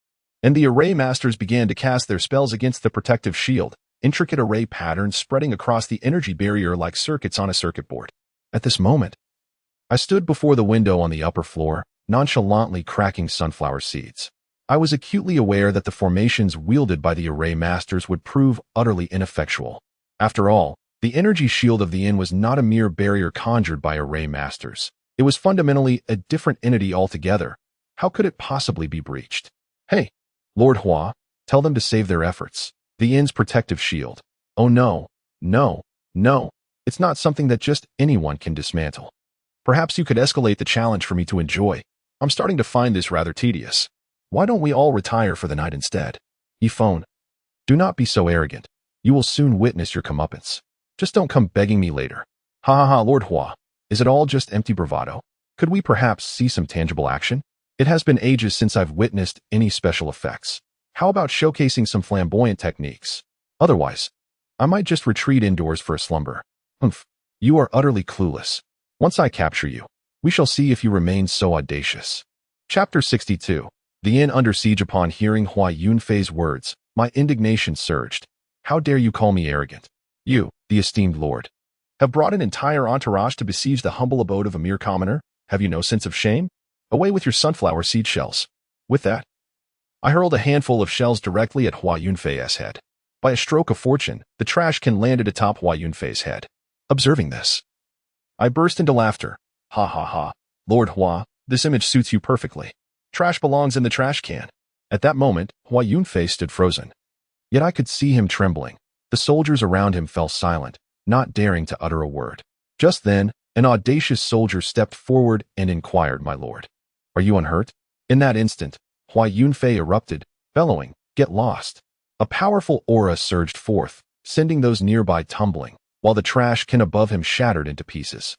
and the array masters began to cast their spells against the protective shield, intricate array patterns spreading across the energy barrier like circuits on a circuit board. At this moment, I stood before the window on the upper floor, nonchalantly cracking sunflower seeds. I was acutely aware that the formations wielded by the array masters would prove utterly ineffectual. After all, the energy shield of the inn was not a mere barrier conjured by array masters. It was fundamentally a different entity altogether. How could it possibly be breached? Hey, Lord Hua, tell them to save their efforts. The inn's protective shield. Oh no, no, no. It's not something that just anyone can dismantle. Perhaps you could escalate the challenge for me to enjoy. I'm starting to find this rather tedious. Why don't we all retire for the night instead? Phone. Do not be so arrogant. You will soon witness your comeuppance. Just don't come begging me later. Ha ha ha, Lord Hua. Is it all just empty bravado? Could we perhaps see some tangible action? It has been ages since I've witnessed any special effects. How about showcasing some flamboyant techniques? Otherwise, I might just retreat indoors for a slumber. Humph. You are utterly clueless. Once I capture you, we shall see if you remain so audacious. Chapter 62. The inn under siege. Upon hearing Hua Yunfei's words, my indignation surged. How dare you call me arrogant? You, the esteemed lord, have brought an entire entourage to besiege the humble abode of a mere commoner? Have you no sense of shame? Away with your sunflower seed shells. With that, I hurled a handful of shells directly at Hua Yunfei's head. By a stroke of fortune, the trash can landed atop Hua Yunfei's head. Observing this, I burst into laughter. Ha ha ha. Lord Hua, this image suits you perfectly. Trash belongs in the trash can. At that moment, Hua Yunfei stood frozen. Yet I could see him trembling. The soldiers around him fell silent, not daring to utter a word. Just then, an audacious soldier stepped forward and inquired, "My lord, are you unhurt?" In that instant, Hua Yunfei erupted, bellowing, "Get lost!" A powerful aura surged forth, sending those nearby tumbling, while the trash can above him shattered into pieces.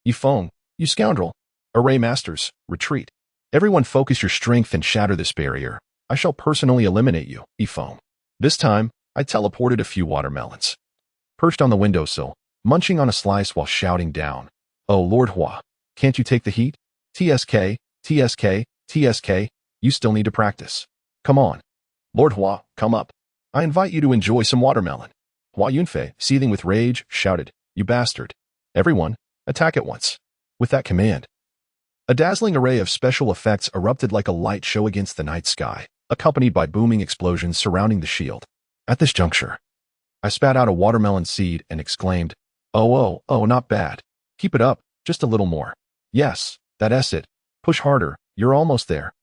Yifeng, you scoundrel! Array masters, retreat. Everyone focus your strength and shatter this barrier. I shall personally eliminate you, Yifeng. This time, I teleported a few watermelons. Perched on the windowsill, munching on a slice while shouting down, "Oh, Lord Hua, can't you take the heat? TSK, TSK, TSK, you still need to practice. Come on. Lord Hua, come up. I invite you to enjoy some watermelon." Hua Yunfei, seething with rage, shouted, "You bastard. Everyone, attack at once." With that command, a dazzling array of special effects erupted like a light show against the night sky, accompanied by booming explosions surrounding the shield. At this juncture, I spat out a watermelon seed and exclaimed, Oh, not bad. Keep it up, just a little more. Yes, that's it. Push harder, you're almost there."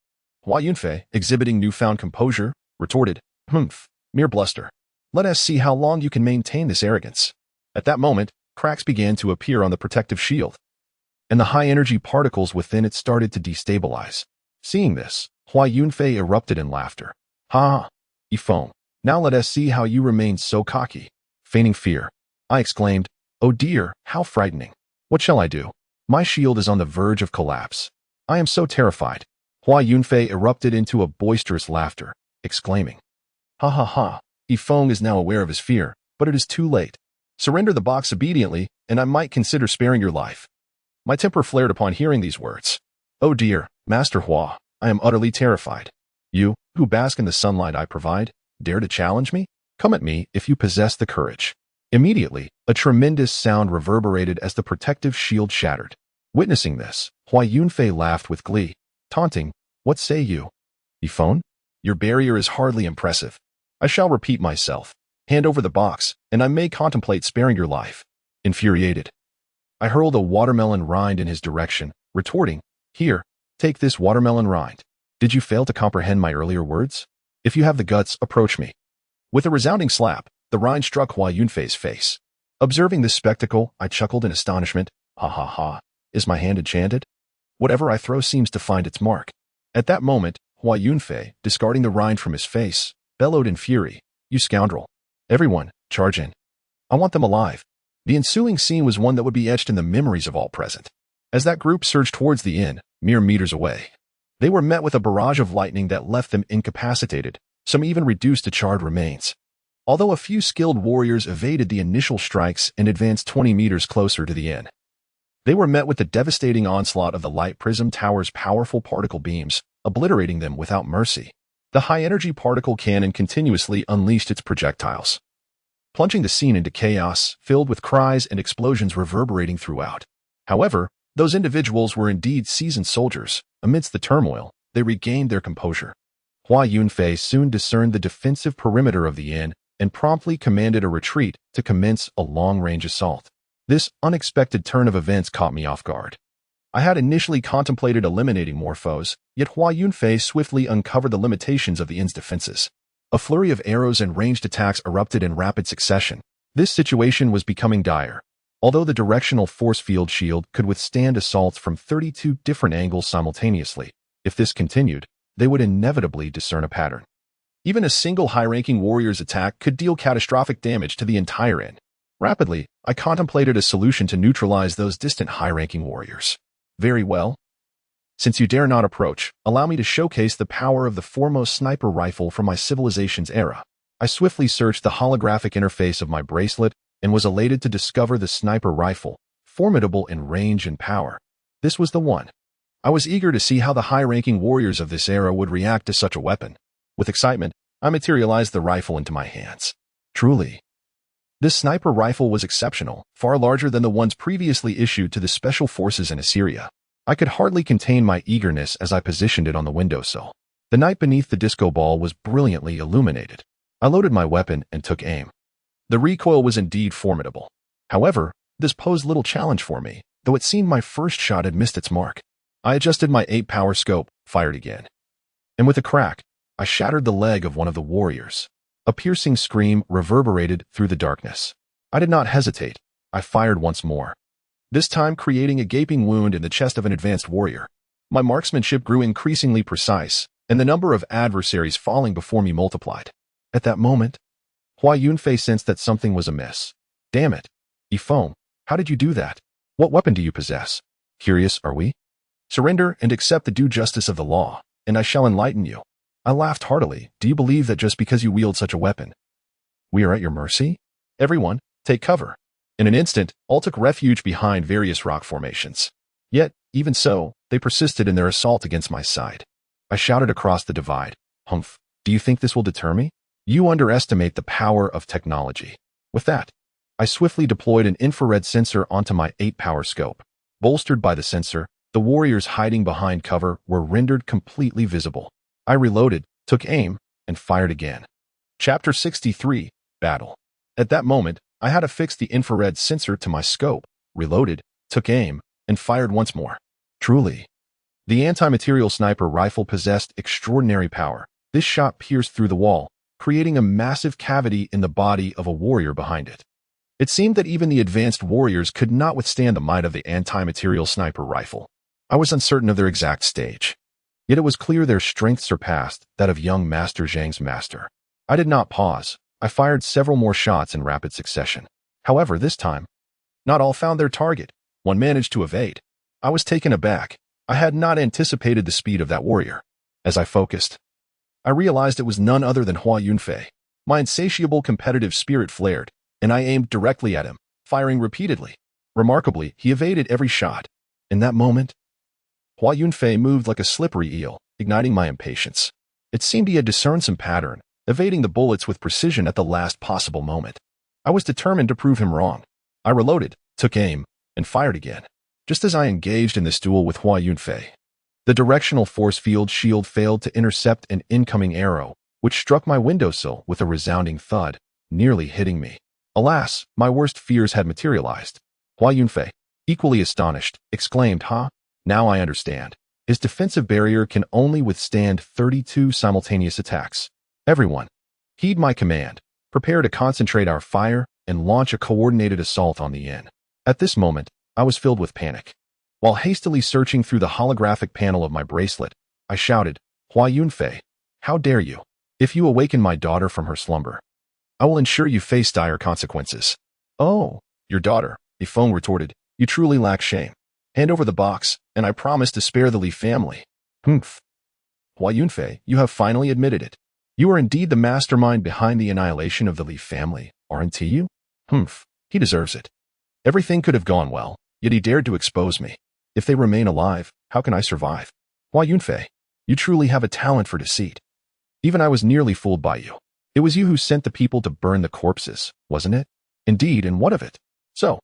Hua Yunfei, exhibiting newfound composure, retorted, "Humph, mere bluster. Let us see how long you can maintain this arrogance." At that moment, cracks began to appear on the protective shield, and the high-energy particles within it started to destabilize. Seeing this, Hua Yunfei erupted in laughter. "Ha! Yifeng, now let us see how you remain so cocky." Feigning fear, I exclaimed, "Oh dear, how frightening. What shall I do? My shield is on the verge of collapse. I am so terrified." Hua Yunfei erupted into a boisterous laughter, exclaiming, "Ha ha ha, Yifeng is now aware of his fear, but it is too late. Surrender the box obediently, and I might consider sparing your life." My temper flared upon hearing these words. "Oh dear, Master Hua, I am utterly terrified. You, who bask in the sunlight I provide, dare to challenge me? Come at me if you possess the courage." Immediately, a tremendous sound reverberated as the protective shield shattered. Witnessing this, Hua Yunfei laughed with glee, taunting, "What say you? Yifeng? Your barrier is hardly impressive. I shall repeat myself. Hand over the box, and I may contemplate sparing your life." Infuriated, I hurled a watermelon rind in his direction, retorting, "Here, take this watermelon rind. Did you fail to comprehend my earlier words? If you have the guts, approach me." With a resounding slap, the rind struck Hua Yunfei's face. Observing this spectacle, I chuckled in astonishment. Ha ha ha, is my hand enchanted? Whatever I throw seems to find its mark. At that moment, Hua Yunfei, discarding the rind from his face, bellowed in fury, "You scoundrel. Everyone, charge in. I want them alive." The ensuing scene was one that would be etched in the memories of all present. As that group surged towards the inn, mere meters away, they were met with a barrage of lightning that left them incapacitated, some even reduced to charred remains. Although a few skilled warriors evaded the initial strikes and advanced 20 meters closer to the inn, they were met with the devastating onslaught of the light prism tower's powerful particle beams, obliterating them without mercy. The high-energy particle cannon continuously unleashed its projectiles, plunging the scene into chaos, filled with cries and explosions reverberating throughout. However, those individuals were indeed seasoned soldiers. Amidst the turmoil, they regained their composure. Hua Yunfei soon discerned the defensive perimeter of the inn and promptly commanded a retreat to commence a long-range assault. This unexpected turn of events caught me off guard. I had initially contemplated eliminating more foes, yet Hua Yunfei swiftly uncovered the limitations of the inn's defenses. A flurry of arrows and ranged attacks erupted in rapid succession. This situation was becoming dire. Although the directional force field shield could withstand assaults from 32 different angles simultaneously, if this continued, they would inevitably discern a pattern. Even a single high-ranking warrior's attack could deal catastrophic damage to the entire inn. Rapidly, I contemplated a solution to neutralize those distant high-ranking warriors. Very well. Since you dare not approach, allow me to showcase the power of the foremost sniper rifle from my civilization's era. I swiftly searched the holographic interface of my bracelet and was elated to discover the sniper rifle, formidable in range and power. This was the one. I was eager to see how the high-ranking warriors of this era would react to such a weapon. With excitement, I materialized the rifle into my hands. Truly, this sniper rifle was exceptional, far larger than the ones previously issued to the special forces in Assyria. I could hardly contain my eagerness as I positioned it on the windowsill. The night beneath the disco ball was brilliantly illuminated. I loaded my weapon and took aim. The recoil was indeed formidable. However, this posed little challenge for me, though it seemed my first shot had missed its mark. I adjusted my 8-power scope, fired again. And with a crack, I shattered the leg of one of the warriors. A piercing scream reverberated through the darkness. I did not hesitate. I fired once more, this time creating a gaping wound in the chest of an advanced warrior. My marksmanship grew increasingly precise, and the number of adversaries falling before me multiplied. At that moment, Hua Yunfei sensed that something was amiss. Damn it, Ifeng, how did you do that? What weapon do you possess? Curious, are we? Surrender and accept the due justice of the law, and I shall enlighten you. I laughed heartily. Do you believe that just because you wield such a weapon, we are at your mercy? Everyone, take cover. In an instant, all took refuge behind various rock formations. Yet, even so, they persisted in their assault against my side. I shouted across the divide. Humph, do you think this will deter me? You underestimate the power of technology. With that, I swiftly deployed an infrared sensor onto my 8-power scope. Bolstered by the sensor, the warriors hiding behind cover were rendered completely visible. I reloaded, took aim, and fired again. Chapter 63, Battle. At that moment, I had affixed the infrared sensor to my scope, reloaded, took aim, and fired once more. Truly, the anti-material sniper rifle possessed extraordinary power. This shot pierced through the wall, creating a massive cavity in the body of a warrior behind it. It seemed that even the advanced warriors could not withstand the might of the anti-material sniper rifle. I was uncertain of their exact stage. Yet it was clear their strength surpassed that of young Master Zhang's master. I did not pause. I fired several more shots in rapid succession. However, this time, not all found their target. One managed to evade. I was taken aback. I had not anticipated the speed of that warrior. As I focused, I realized it was none other than Hua Yunfei. My insatiable competitive spirit flared, and I aimed directly at him, firing repeatedly. Remarkably, he evaded every shot. In that moment, Hua Yunfei moved like a slippery eel, igniting my impatience. It seemed he had discerned some pattern, evading the bullets with precision at the last possible moment. I was determined to prove him wrong. I reloaded, took aim, and fired again. Just as I engaged in this duel with Hua Yunfei, the directional force field shield failed to intercept an incoming arrow, which struck my windowsill with a resounding thud, nearly hitting me. Alas, my worst fears had materialized. Hua Yunfei, equally astonished, exclaimed, "Huh? Now I understand. His defensive barrier can only withstand 32 simultaneous attacks. Everyone, heed my command. Prepare to concentrate our fire and launch a coordinated assault on the inn." At this moment, I was filled with panic. While hastily searching through the holographic panel of my bracelet, I shouted, "Hua Yunfei, how dare you? If you awaken my daughter from her slumber, I will ensure you face dire consequences." "Oh, your daughter," Ifeng retorted. "You truly lack shame. Hand over the box, and I promise to spare the Li family." "Humph. Hua Yunfei, you have finally admitted it. You are indeed the mastermind behind the annihilation of the Li family, aren't you?" "Humph. He deserves it. Everything could have gone well, yet he dared to expose me. If they remain alive, how can I survive? Hua Yunfei, you truly have a talent for deceit." Even I was nearly fooled by you. It was you who sent the people to burn the corpses, wasn't it? Indeed, and what of it? So,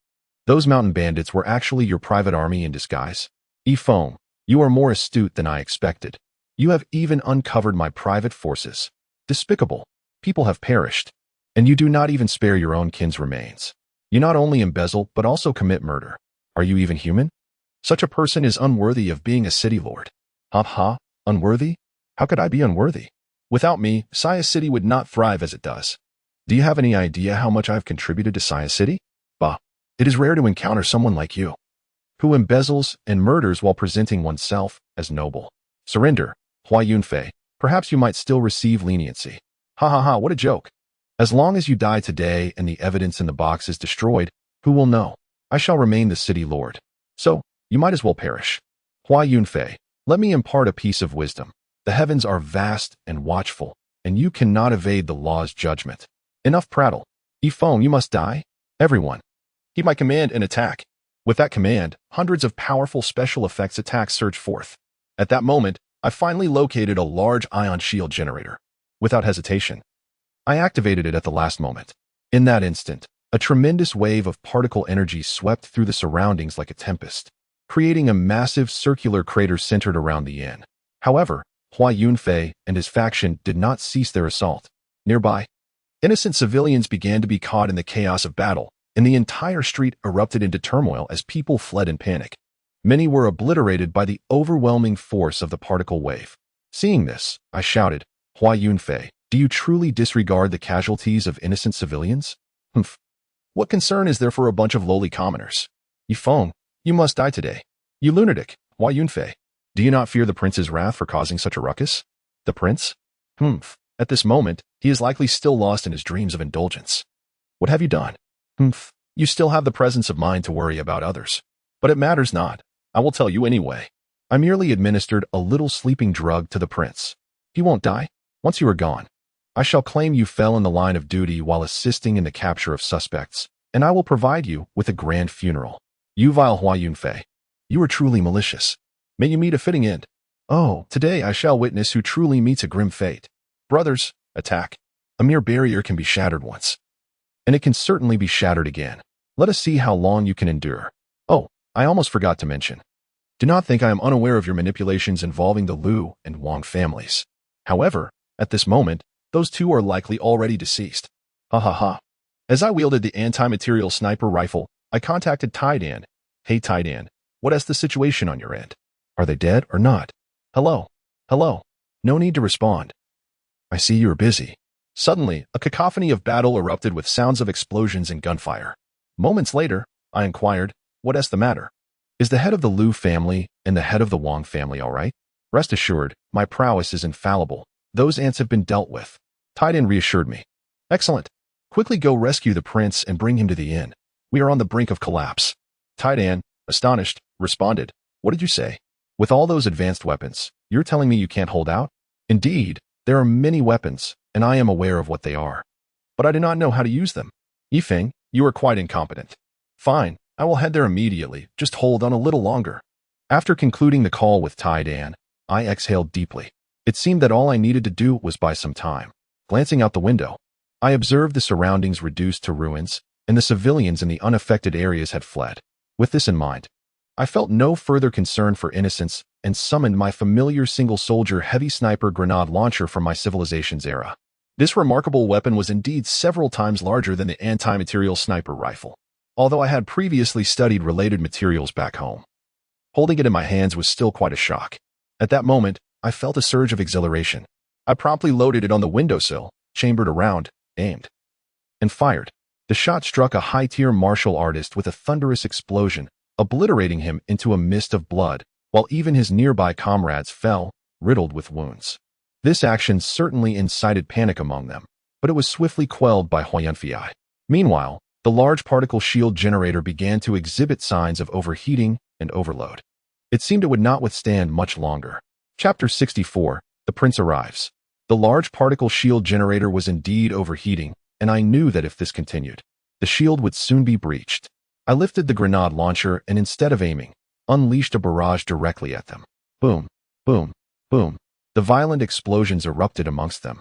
those mountain bandits were actually your private army in disguise? Foam, you are more astute than I expected. You have even uncovered my private forces. Despicable. People have perished. And you do not even spare your own kin's remains. You not only embezzle, but also commit murder. Are you even human? Such a person is unworthy of being a city lord. Ha ha, unworthy? How could I be unworthy? Without me, Saya City would not thrive as it does. Do you have any idea how much I've contributed to Saya City? Bah, it is rare to encounter someone like you, who embezzles and murders while presenting oneself as noble. Surrender, Hua Yunfei. Perhaps you might still receive leniency. Ha ha ha, what a joke. As long as you die today and the evidence in the box is destroyed, who will know? I shall remain the city lord. So, you might as well perish. Hua Yunfei, let me impart a piece of wisdom. The heavens are vast and watchful, and you cannot evade the law's judgment. Enough prattle. Ifeng, you must die. Everyone, heed my command and attack. With that command, hundreds of powerful special effects attacks surged forth. At that moment, I finally located a large ion shield generator. Without hesitation, I activated it at the last moment. In that instant, a tremendous wave of particle energy swept through the surroundings like a tempest, creating a massive circular crater centered around the inn. However, Hua Yunfei and his faction did not cease their assault. Nearby, innocent civilians began to be caught in the chaos of battle, and the entire street erupted into turmoil as people fled in panic. Many were obliterated by the overwhelming force of the particle wave. Seeing this, I shouted, Hua Yunfei, do you truly disregard the casualties of innocent civilians? Humph. What concern is there for a bunch of lowly commoners? Yifeng, you must die today. You lunatic, Hua Yunfei. Do you not fear the prince's wrath for causing such a ruckus? The prince? Humph. At this moment, he is likely still lost in his dreams of indulgence. What have you done? Humph. You still have the presence of mind to worry about others. But it matters not. I will tell you anyway. I merely administered a little sleeping drug to the prince. He won't die. Once you are gone, I shall claim you fell in the line of duty while assisting in the capture of suspects, and I will provide you with a grand funeral. You vile Hua Yunfei, you are truly malicious. May you meet a fitting end. Oh, today I shall witness who truly meets a grim fate. Brothers, attack. A mere barrier can be shattered once, and it can certainly be shattered again. Let us see how long you can endure. Oh, I almost forgot to mention. Do not think I am unaware of your manipulations involving the Liu and Wang families. However, at this moment, those two are likely already deceased. Ha ha ha. As I wielded the anti-material sniper rifle, I contacted Taidan. Hey Taidan, what is the situation on your end? Are they dead or not? Hello? Hello? No need to respond. I see you are busy. Suddenly, a cacophony of battle erupted with sounds of explosions and gunfire. Moments later, I inquired, what is the matter? Is the head of the Liu family and the head of the Wang family all right? Rest assured, my prowess is infallible. Those ants have been dealt with. Taidan reassured me. Excellent. Quickly go rescue the prince and bring him to the inn. We are on the brink of collapse. Taidan, astonished, responded. What did you say? With all those advanced weapons, you're telling me you can't hold out? Indeed, there are many weapons, and I am aware of what they are. But I do not know how to use them. Yifeng, you are quite incompetent. Fine, I will head there immediately, just hold on a little longer. After concluding the call with Taidan, I exhaled deeply. It seemed that all I needed to do was buy some time. Glancing out the window, I observed the surroundings reduced to ruins, and the civilians in the unaffected areas had fled. With this in mind, I felt no further concern for innocence and summoned my familiar single-soldier heavy sniper grenade launcher from my civilization's era. This remarkable weapon was indeed several times larger than the anti-material sniper rifle, although I had previously studied related materials back home. Holding it in my hands was still quite a shock. At that moment, I felt a surge of exhilaration. I promptly loaded it on the windowsill, chambered around, aimed, and fired. The shot struck a high-tier martial artist with a thunderous explosion, obliterating him into a mist of blood, while even his nearby comrades fell, riddled with wounds. This action certainly incited panic among them, but it was swiftly quelled by Hua Yunfei. Meanwhile, the large particle shield generator began to exhibit signs of overheating and overload. It seemed it would not withstand much longer. Chapter 64, The Prince Arrives. The large particle shield generator was indeed overheating, and I knew that if this continued, the shield would soon be breached. I lifted the grenade launcher and instead of aiming, unleashed a barrage directly at them. Boom, boom, boom. The violent explosions erupted amongst them.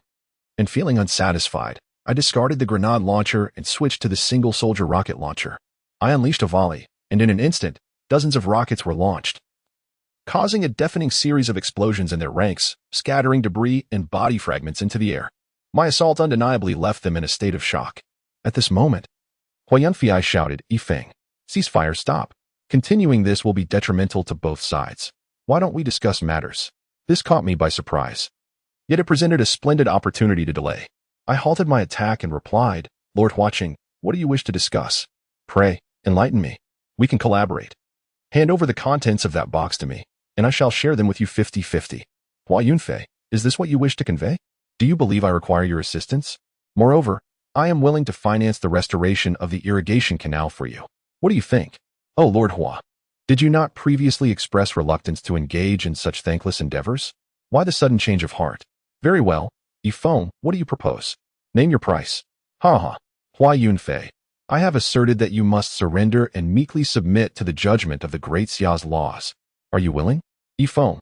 And feeling unsatisfied, I discarded the grenade launcher and switched to the single-soldier rocket launcher. I unleashed a volley, and in an instant, dozens of rockets were launched, causing a deafening series of explosions in their ranks, scattering debris and body fragments into the air. My assault undeniably left them in a state of shock. At this moment, Hua Yunfei shouted, "Yifeng, ceasefire, stop. Continuing this will be detrimental to both sides. Why don't we discuss matters?" This caught me by surprise. Yet it presented a splendid opportunity to delay. I halted my attack and replied, "Lord Huaqing, what do you wish to discuss? Pray, enlighten me. We can collaborate. Hand over the contents of that box to me, and I shall share them with you 50-50. Hua Yunfei, is this what you wish to convey? Do you believe I require your assistance? Moreover, I am willing to finance the restoration of the irrigation canal for you. What do you think? Oh, Lord Hua, did you not previously express reluctance to engage in such thankless endeavors? Why the sudden change of heart? Very well, Yifeng, what do you propose? Name your price." "Ha ha, Hua Yunfei, I have asserted that you must surrender and meekly submit to the judgment of the Great Xia's laws. Are you willing? Yifeng,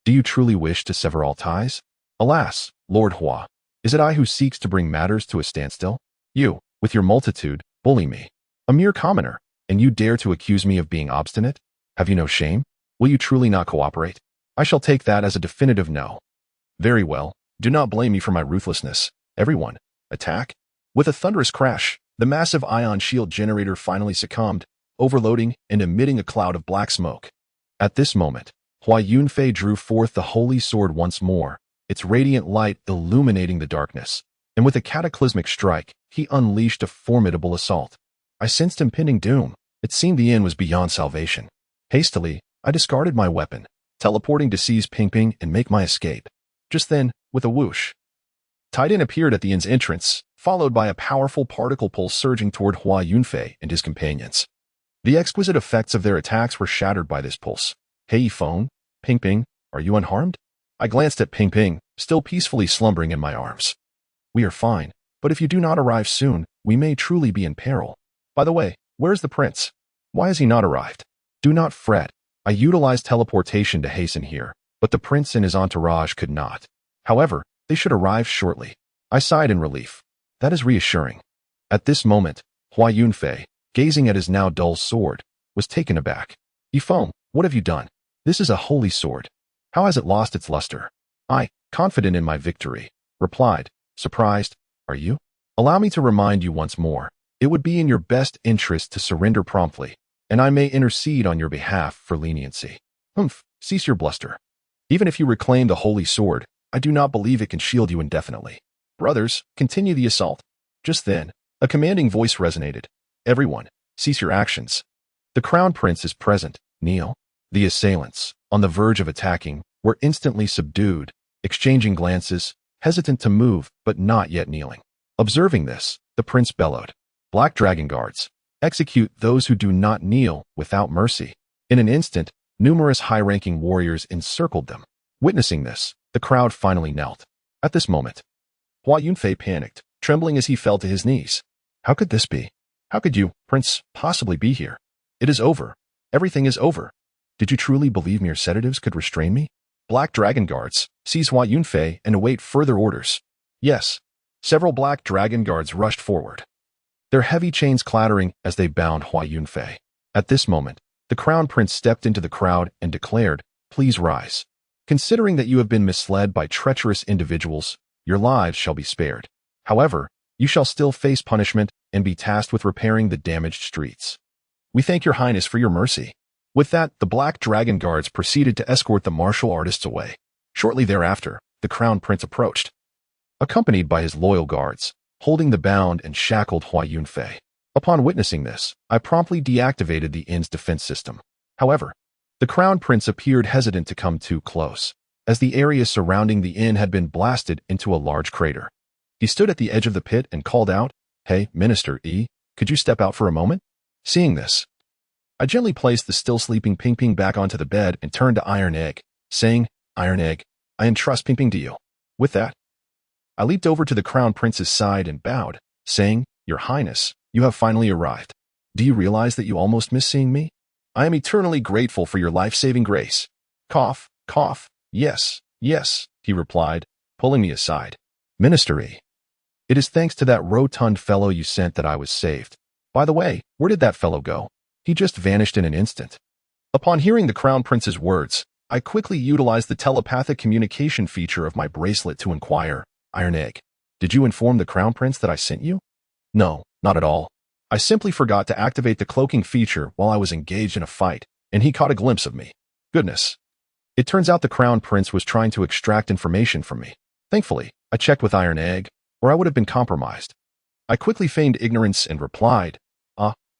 do you truly wish to sever all ties? Alas, Lord Hua, is it I who seeks to bring matters to a standstill? You, with your multitude, bully me, a mere commoner, and you dare to accuse me of being obstinate? Have you no shame? Will you truly not cooperate? I shall take that as a definitive no." "Very well, do not blame me for my ruthlessness. Everyone, attack." With a thunderous crash, the massive ion shield generator finally succumbed, overloading and emitting a cloud of black smoke. At this moment, Hua Yunfei drew forth the holy sword once more, its radiant light illuminating the darkness, and with a cataclysmic strike, he unleashed a formidable assault. I sensed impending doom. It seemed the end was beyond salvation. Hastily, I discarded my weapon, teleporting to seize Ping Ping and make my escape. Just then, with a whoosh, Titan appeared at the inn's entrance, followed by a powerful particle pulse surging toward Hua Yunfei and his companions. The exquisite effects of their attacks were shattered by this pulse. "Hey Yifeng, Ping Ping, are you unharmed?" I glanced at Ping Ping, still peacefully slumbering in my arms. "We are fine, but if you do not arrive soon, we may truly be in peril. By the way, where is the prince? Why has he not arrived?" "Do not fret. I utilized teleportation to hasten here, but the prince and his entourage could not. However, they should arrive shortly." I sighed in relief. That is reassuring. At this moment, Hua Yunfei, gazing at his now dull sword, was taken aback. "Yifeng, what have you done? This is a holy sword. How has it lost its luster?" I, confident in my victory, replied, surprised, "Are you? Allow me to remind you once more. It would be in your best interest to surrender promptly, and I may intercede on your behalf for leniency." "Humph, cease your bluster. Even if you reclaim the holy sword, I do not believe it can shield you indefinitely. Brothers, continue the assault." Just then, a commanding voice resonated. "Everyone, cease your actions. The Crown Prince is present, kneel." The assailants, on the verge of attacking, were instantly subdued, exchanging glances, hesitant to move but not yet kneeling. Observing this, the prince bellowed, "Black Dragon Guards, execute those who do not kneel without mercy." In an instant, numerous high-ranking warriors encircled them. Witnessing this, the crowd finally knelt. At this moment, Hua Yunfei panicked, trembling as he fell to his knees. "How could this be? How could you, Prince, possibly be here? It is over. Everything is over. Did you truly believe mere sedatives could restrain me?" "Black Dragon Guards, seize Hua Yunfei and await further orders." Yes, several Black Dragon Guards rushed forward, their heavy chains clattering as they bound Hua Yunfei. At this moment, the Crown Prince stepped into the crowd and declared, "Please rise. Considering that you have been misled by treacherous individuals, your lives shall be spared. However, you shall still face punishment and be tasked with repairing the damaged streets. We thank your highness for your mercy." With that, the Black Dragon Guards proceeded to escort the martial artists away. Shortly thereafter, the Crown Prince approached, accompanied by his loyal guards, holding the bound and shackled Hua Yunfei. Upon witnessing this, I promptly deactivated the inn's defense system. However, the Crown Prince appeared hesitant to come too close, as the area surrounding the inn had been blasted into a large crater. He stood at the edge of the pit and called out, "Hey, Minister E, could you step out for a moment?" Seeing this, I gently placed the still sleeping Ping Ping back onto the bed and turned to Iron Egg, saying, "Iron Egg, I entrust Ping Ping to you." With that, I leaped over to the Crown Prince's side and bowed, saying, "Your Highness, you have finally arrived. Do you realize that you almost missed seeing me? I am eternally grateful for your life-saving grace." Cough, cough, yes, yes, he replied, pulling me aside. Minister E. It is thanks to that rotund fellow you sent that I was saved. By the way, where did that fellow go? He just vanished in an instant. Upon hearing the Crown Prince's words, I quickly utilized the telepathic communication feature of my bracelet to inquire, Iron Egg, did you inform the Crown Prince that I sent you? No, not at all. I simply forgot to activate the cloaking feature while I was engaged in a fight, and he caught a glimpse of me. Goodness. It turns out the Crown Prince was trying to extract information from me. Thankfully, I checked with Iron Egg, or I would have been compromised. I quickly feigned ignorance and replied,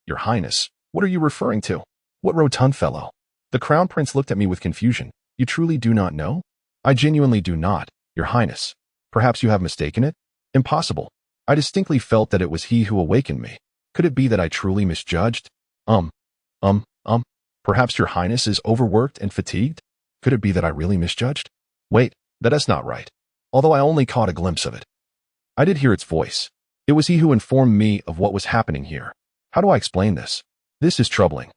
Your Highness, what are you referring to? What rotund fellow? The Crown Prince looked at me with confusion. You truly do not know? I genuinely do not, Your Highness. Perhaps you have mistaken it? Impossible. I distinctly felt that it was he who awakened me. Could it be that I truly misjudged? Perhaps Your Highness is overworked and fatigued? Could it be that I really misjudged? Wait, that is not right. Although I only caught a glimpse of it. I did hear its voice. It was he who informed me of what was happening here. How do I explain this? This is troubling.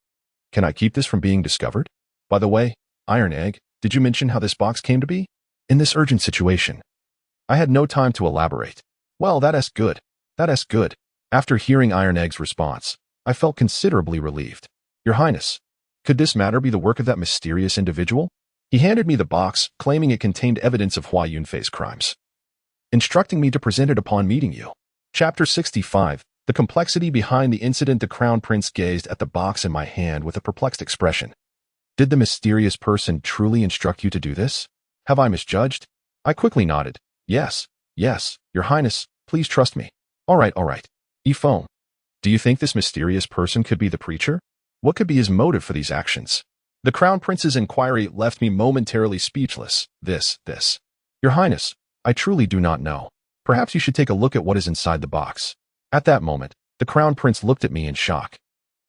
Can I keep this from being discovered? By the way, Iron Egg, did you mention how this box came to be? In this urgent situation. I had no time to elaborate. Well, that is good. That is good. After hearing Iron Egg's response, I felt considerably relieved. Your Highness, could this matter be the work of that mysterious individual? He handed me the box, claiming it contained evidence of Hua Yunfei's crimes, instructing me to present it upon meeting you. Chapter 65. The complexity behind the incident. The Crown Prince gazed at the box in my hand with a perplexed expression. Did the mysterious person truly instruct you to do this? Have I misjudged? I quickly nodded. Yes, Your Highness, please trust me. All right. Ifone, do you think this mysterious person could be the preacher? What could be his motive for these actions? The Crown Prince's inquiry left me momentarily speechless. This. Your Highness, I truly do not know. Perhaps you should take a look at what is inside the box. At that moment, the Crown Prince looked at me in shock.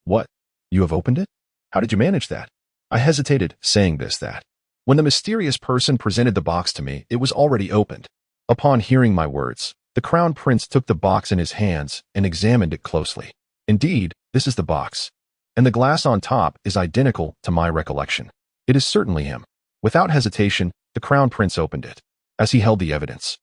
What? You have opened it? How did you manage that? I hesitated, saying that. When the mysterious person presented the box to me, it was already opened. Upon hearing my words, the Crown Prince took the box in his hands and examined it closely. Indeed, this is the box. And the glass on top is identical to my recollection. It is certainly him. Without hesitation, the Crown Prince opened it. As he held the evidence,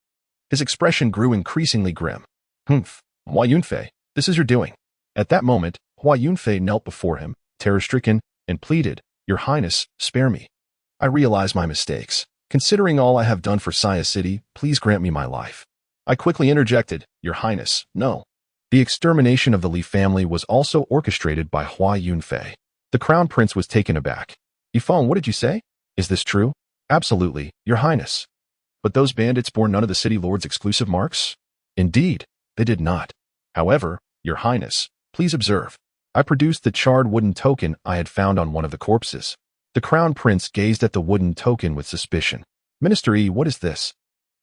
his expression grew increasingly grim. Hua Yunfei, this is your doing. At that moment, Hua Yunfei knelt before him, terror-stricken, and pleaded, Your Highness, spare me. I realize my mistakes. Considering all I have done for Saya City, please grant me my life. I quickly interjected, Your Highness, no. The extermination of the Li family was also orchestrated by Hua Yunfei. The Crown Prince was taken aback. Ifong, what did you say? Is this true? Absolutely, Your Highness. But those bandits bore none of the city lord's exclusive marks? Indeed, they did not. However, Your Highness, please observe. I produced the charred wooden token I had found on one of the corpses. The Crown Prince gazed at the wooden token with suspicion. Minister E, what is this?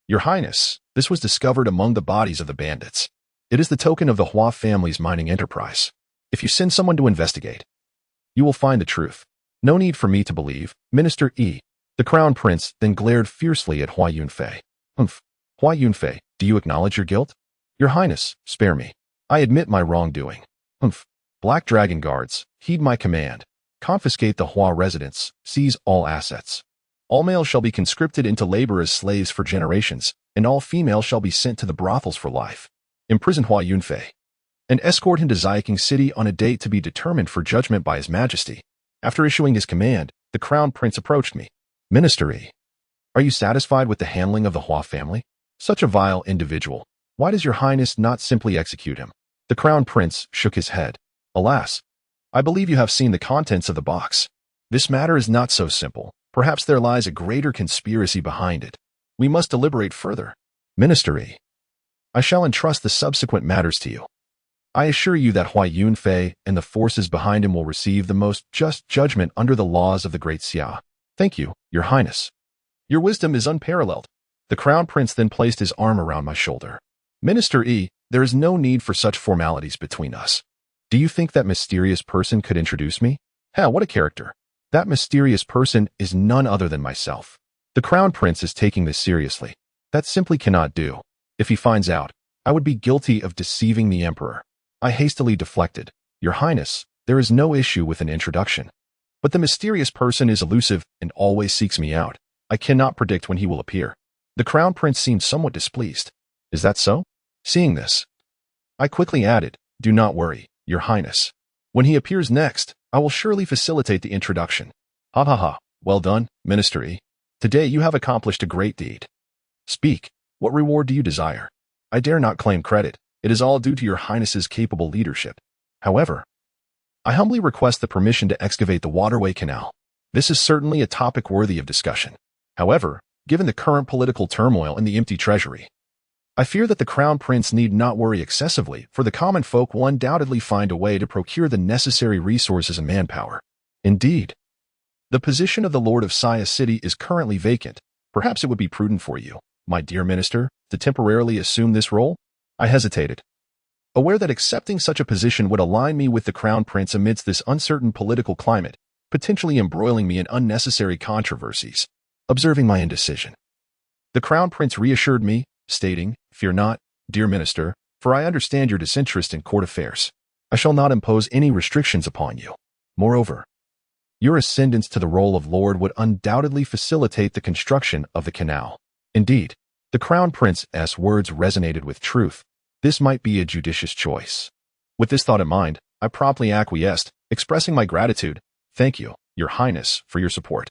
Your Highness, this was discovered among the bodies of the bandits. It is the token of the Hua family's mining enterprise. If you send someone to investigate, you will find the truth. No need for me to believe, Minister E. The Crown Prince then glared fiercely at Hua Yunfei. Hua Yunfei, do you acknowledge your guilt? Your Highness, spare me. I admit my wrongdoing. Black Dragon Guards, heed my command. Confiscate the Hua residence, seize all assets. All males shall be conscripted into labor as slaves for generations, and all females shall be sent to the brothels for life. Imprison Hua Yunfei, and escort him to Xiaking City on a date to be determined for judgment by His Majesty. After issuing his command, the Crown Prince approached me. Minister E, are you satisfied with the handling of the Hua family? Such a vile individual. Why does Your Highness not simply execute him? The Crown Prince shook his head. Alas, I believe you have seen the contents of the box. This matter is not so simple. Perhaps there lies a greater conspiracy behind it. We must deliberate further. Minister E, I shall entrust the subsequent matters to you. I assure you that Hua Yunfei and the forces behind him will receive the most just judgment under the laws of the Great Xia. Thank you, Your Highness. Your wisdom is unparalleled. The Crown Prince then placed his arm around my shoulder. Minister E, there is no need for such formalities between us. Do you think that mysterious person could introduce me? What a character. That mysterious person is none other than myself. The Crown Prince is taking this seriously. That simply cannot do. If he finds out, I would be guilty of deceiving the Emperor. I hastily deflected. Your Highness, there is no issue with an introduction. But the mysterious person is elusive and always seeks me out. I cannot predict when he will appear. The Crown Prince seemed somewhat displeased. Is that so? Seeing this, I quickly added, do not worry, Your Highness. When he appears next, I will surely facilitate the introduction. Ha ha ha, well done, Minister. Today you have accomplished a great deed. Speak, what reward do you desire? I dare not claim credit. It is all due to Your Highness's capable leadership. However, I humbly request the permission to excavate the waterway canal. This is certainly a topic worthy of discussion. However, given the current political turmoil and the empty treasury, I fear that the Crown Prince need not worry excessively, for the common folk will undoubtedly find a way to procure the necessary resources and manpower. Indeed, the position of the Lord of Saya City is currently vacant. Perhaps it would be prudent for you, my dear minister, to temporarily assume this role? I hesitated, aware that accepting such a position would align me with the Crown Prince amidst this uncertain political climate, potentially embroiling me in unnecessary controversies. Observing my indecision, the Crown Prince reassured me, stating, Fear not, dear minister, for I understand your disinterest in court affairs. I shall not impose any restrictions upon you. Moreover, your ascendance to the role of Lord would undoubtedly facilitate the construction of the canal. Indeed, the Crown Prince's words resonated with truth. This might be a judicious choice. With this thought in mind, I promptly acquiesced, expressing my gratitude. Thank you, Your Highness, for your support.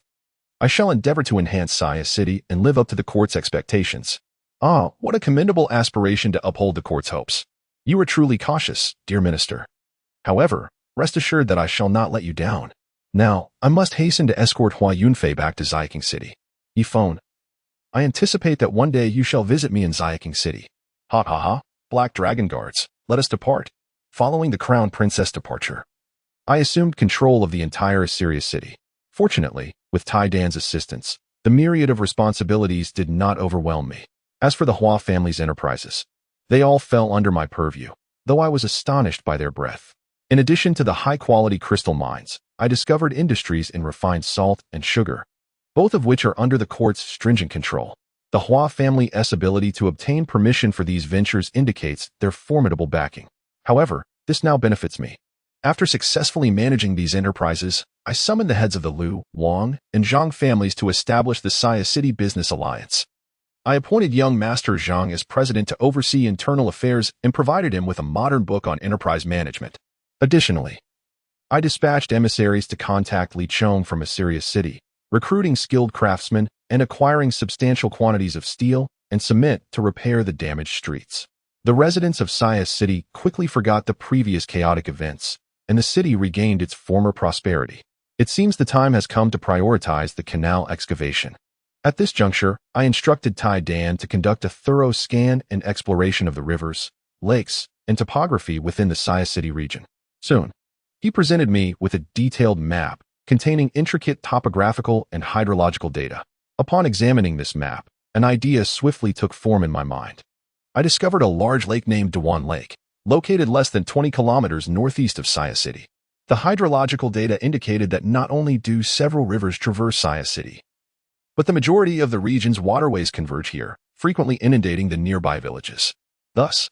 I shall endeavor to enhance Saya City and live up to the court's expectations. Ah, what a commendable aspiration to uphold the court's hopes. You are truly cautious, dear minister. However, rest assured that I shall not let you down. Now, I must hasten to escort Hua Yunfei back to Xiaking City. Phone. I anticipate that one day you shall visit me in Xiaking City. Ha ha ha, Black Dragon Guards, let us depart. Following the Crown Princess departure, I assumed control of the entire Assyria city. Fortunately, with Tai Dan's assistance, the myriad of responsibilities did not overwhelm me. As for the Hua family's enterprises, they all fell under my purview, though I was astonished by their breadth. In addition to the high-quality crystal mines, I discovered industries in refined salt and sugar, both of which are under the court's stringent control. The Hua family's ability to obtain permission for these ventures indicates their formidable backing. However, this now benefits me. After successfully managing these enterprises, I summoned the heads of the Liu, Wang, and Zhang families to establish the Saya City Business Alliance. I appointed young Master Zhang as president to oversee internal affairs and provided him with a modern book on enterprise management. Additionally, I dispatched emissaries to contact Li Chong from Assyria City, recruiting skilled craftsmen and acquiring substantial quantities of steel and cement to repair the damaged streets. The residents of Saya City quickly forgot the previous chaotic events, and the city regained its former prosperity. It seems the time has come to prioritize the canal excavation. At this juncture, I instructed Tai Dan to conduct a thorough scan and exploration of the rivers, lakes, and topography within the Saya City region. Soon, he presented me with a detailed map containing intricate topographical and hydrological data. Upon examining this map, an idea swiftly took form in my mind. I discovered a large lake named Dewan Lake, located less than 20 kilometers northeast of Saya City. The hydrological data indicated that not only do several rivers traverse Saya City, but the majority of the region's waterways converge here, frequently inundating the nearby villages. Thus,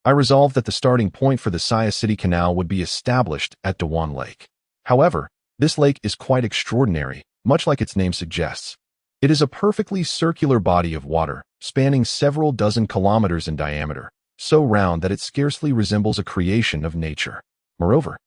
I resolved that the starting point for the Saya City Canal would be established at Dewan Lake. However, this lake is quite extraordinary, much like its name suggests. It is a perfectly circular body of water, spanning several dozen kilometers in diameter, so round that it scarcely resembles a creation of nature. Moreover,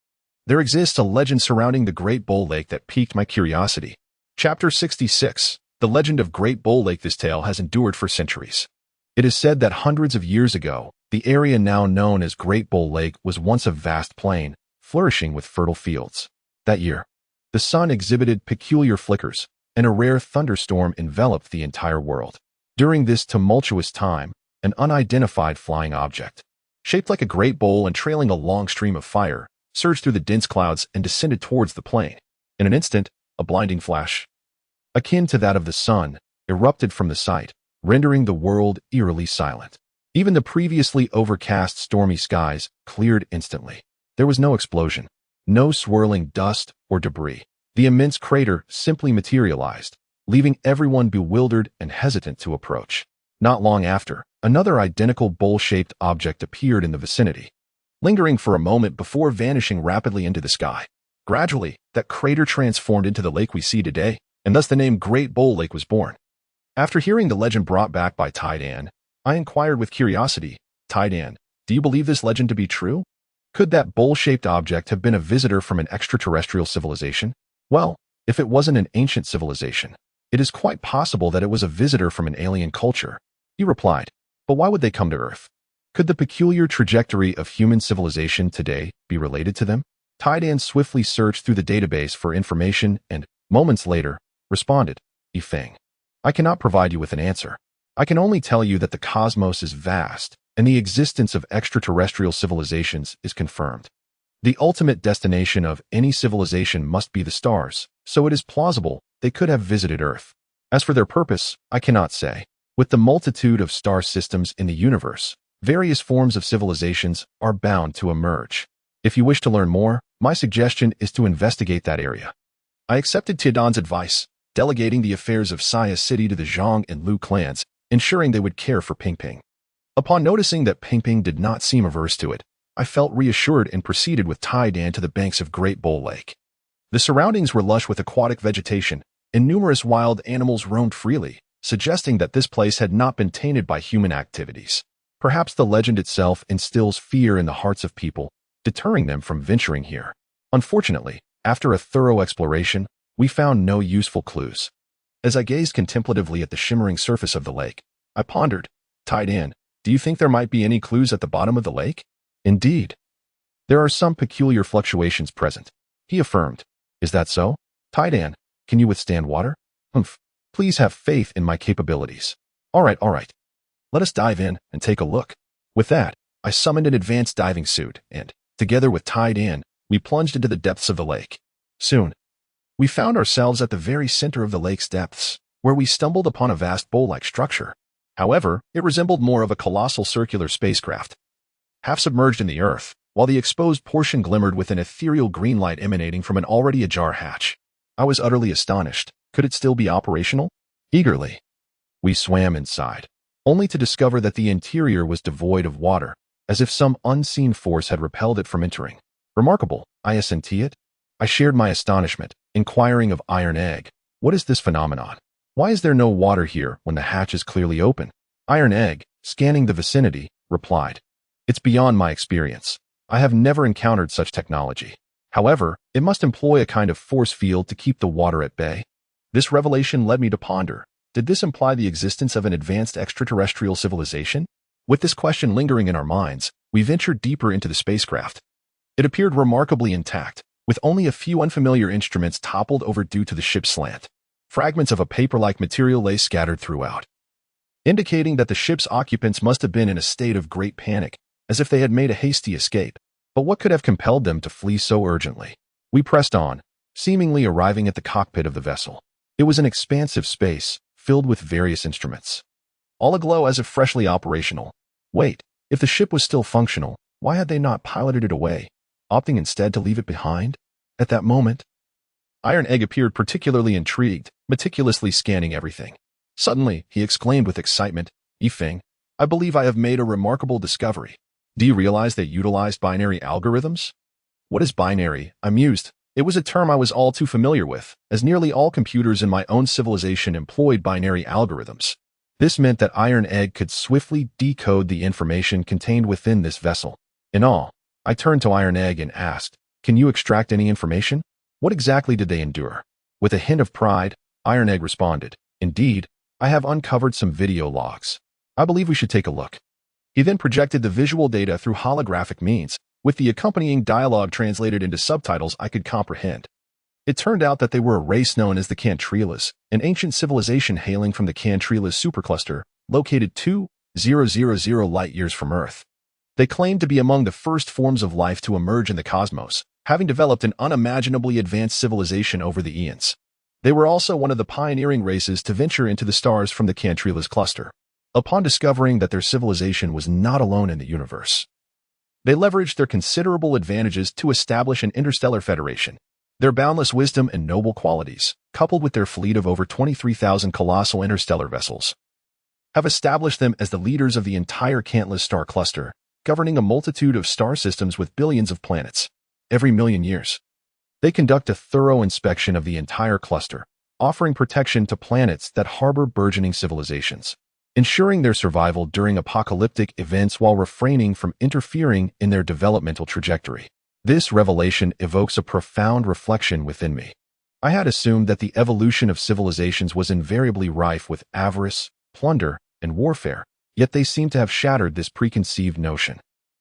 there exists a legend surrounding the Great Bull Lake that piqued my curiosity. Chapter 66. The Legend of Great Bull Lake. This tale has endured for centuries. It is said that hundreds of years ago, the area now known as Great Bull Lake was once a vast plain, flourishing with fertile fields. That year, the sun exhibited peculiar flickers, and a rare thunderstorm enveloped the entire world. During this tumultuous time, an unidentified flying object, shaped like a great bowl and trailing a long stream of fire, surged through the dense clouds and descended towards the plain. In an instant, a blinding flash, akin to that of the sun, erupted from the sight, rendering the world eerily silent. Even the previously overcast stormy skies cleared instantly. There was no explosion, no swirling dust or debris. The immense crater simply materialized, leaving everyone bewildered and hesitant to approach. Not long after, another identical bowl-shaped object appeared in the vicinity, lingering for a moment before vanishing rapidly into the sky. Gradually, that crater transformed into the lake we see today, and thus the name Great Bull Lake was born. After hearing the legend brought back by Tidan, I inquired with curiosity, Tidan, do you believe this legend to be true? Could that bowl-shaped object have been a visitor from an extraterrestrial civilization? Well, if it wasn't an ancient civilization, it is quite possible that it was a visitor from an alien culture. He replied, but why would they come to Earth? Could the peculiar trajectory of human civilization today be related to them? Tidan swiftly searched through the database for information and, moments later, responded, Yifeng, I cannot provide you with an answer. I can only tell you that the cosmos is vast, and the existence of extraterrestrial civilizations is confirmed. The ultimate destination of any civilization must be the stars, so it is plausible they could have visited Earth. As for their purpose, I cannot say. With the multitude of star systems in the universe, various forms of civilizations are bound to emerge. If you wish to learn more, my suggestion is to investigate that area. I accepted Tidan's advice, delegating the affairs of Saya City to the Zhang and Lu clans, ensuring they would care for Ping Ping. Upon noticing that Ping Ping did not seem averse to it, I felt reassured and proceeded with Tidan to the banks of Great Bowl Lake. The surroundings were lush with aquatic vegetation, and numerous wild animals roamed freely, suggesting that this place had not been tainted by human activities. Perhaps the legend itself instills fear in the hearts of people, deterring them from venturing here. Unfortunately, after a thorough exploration, we found no useful clues. As I gazed contemplatively at the shimmering surface of the lake, I pondered, Tidan, do you think there might be any clues at the bottom of the lake? Indeed. There are some peculiar fluctuations present, he affirmed. Is that so? Tidan, can you withstand water? Humph. Please have faith in my capabilities. All right. Let us dive in and take a look. With that, I summoned an advanced diving suit and, together with Tidan, we plunged into the depths of the lake. Soon, we found ourselves at the very center of the lake's depths, where we stumbled upon a vast bowl-like structure. However, it resembled more of a colossal circular spacecraft, half submerged in the earth, while the exposed portion glimmered with an ethereal green light emanating from an already ajar hatch. I was utterly astonished. Could it still be operational? Eagerly, we swam inside, only to discover that the interior was devoid of water, as if some unseen force had repelled it from entering. Remarkable, I assented. I shared my astonishment, inquiring of Iron Egg, what is this phenomenon? Why is there no water here when the hatch is clearly open? Iron Egg, scanning the vicinity, replied, it's beyond my experience. I have never encountered such technology. However, it must employ a kind of force field to keep the water at bay. This revelation led me to ponder, did this imply the existence of an advanced extraterrestrial civilization? With this question lingering in our minds, we ventured deeper into the spacecraft. It appeared remarkably intact, with only a few unfamiliar instruments toppled over due to the ship's slant. Fragments of a paper-like material lay scattered throughout, indicating that the ship's occupants must have been in a state of great panic, as if they had made a hasty escape. But what could have compelled them to flee so urgently? We pressed on, seemingly arriving at the cockpit of the vessel. It was an expansive space, filled with various instruments, all aglow as if freshly operational. Wait, if the ship was still functional, why had they not piloted it away, opting instead to leave it behind? At that moment, Iron Egg appeared particularly intrigued, meticulously scanning everything. Suddenly, he exclaimed with excitement, Yifeng, I believe I have made a remarkable discovery. Do you realize they utilized binary algorithms? What is binary? I mused. It was a term I was all too familiar with, as nearly all computers in my own civilization employed binary algorithms. This meant that Iron Egg could swiftly decode the information contained within this vessel. In awe, I turned to Iron Egg and asked, can you extract any information? What exactly did they endure? With a hint of pride, Iron Egg responded, indeed, I have uncovered some video logs. I believe we should take a look. He then projected the visual data through holographic means, with the accompanying dialogue translated into subtitles I could comprehend. It turned out that they were a race known as the Cantrilas, an ancient civilization hailing from the Cantrilas supercluster, located 2,000 light-years from Earth. They claimed to be among the first forms of life to emerge in the cosmos, having developed an unimaginably advanced civilization over the eons. They were also one of the pioneering races to venture into the stars from the Cantrilas cluster. Upon discovering that their civilization was not alone in the universe, they leveraged their considerable advantages to establish an interstellar federation. Their boundless wisdom and noble qualities, coupled with their fleet of over 23,000 colossal interstellar vessels, have established them as the leaders of the entire Cantless star cluster, governing a multitude of star systems with billions of planets. Every million years, they conduct a thorough inspection of the entire cluster, offering protection to planets that harbor burgeoning civilizations, ensuring their survival during apocalyptic events while refraining from interfering in their developmental trajectory. This revelation evokes a profound reflection within me. I had assumed that the evolution of civilizations was invariably rife with avarice, plunder, and warfare, yet they seem to have shattered this preconceived notion.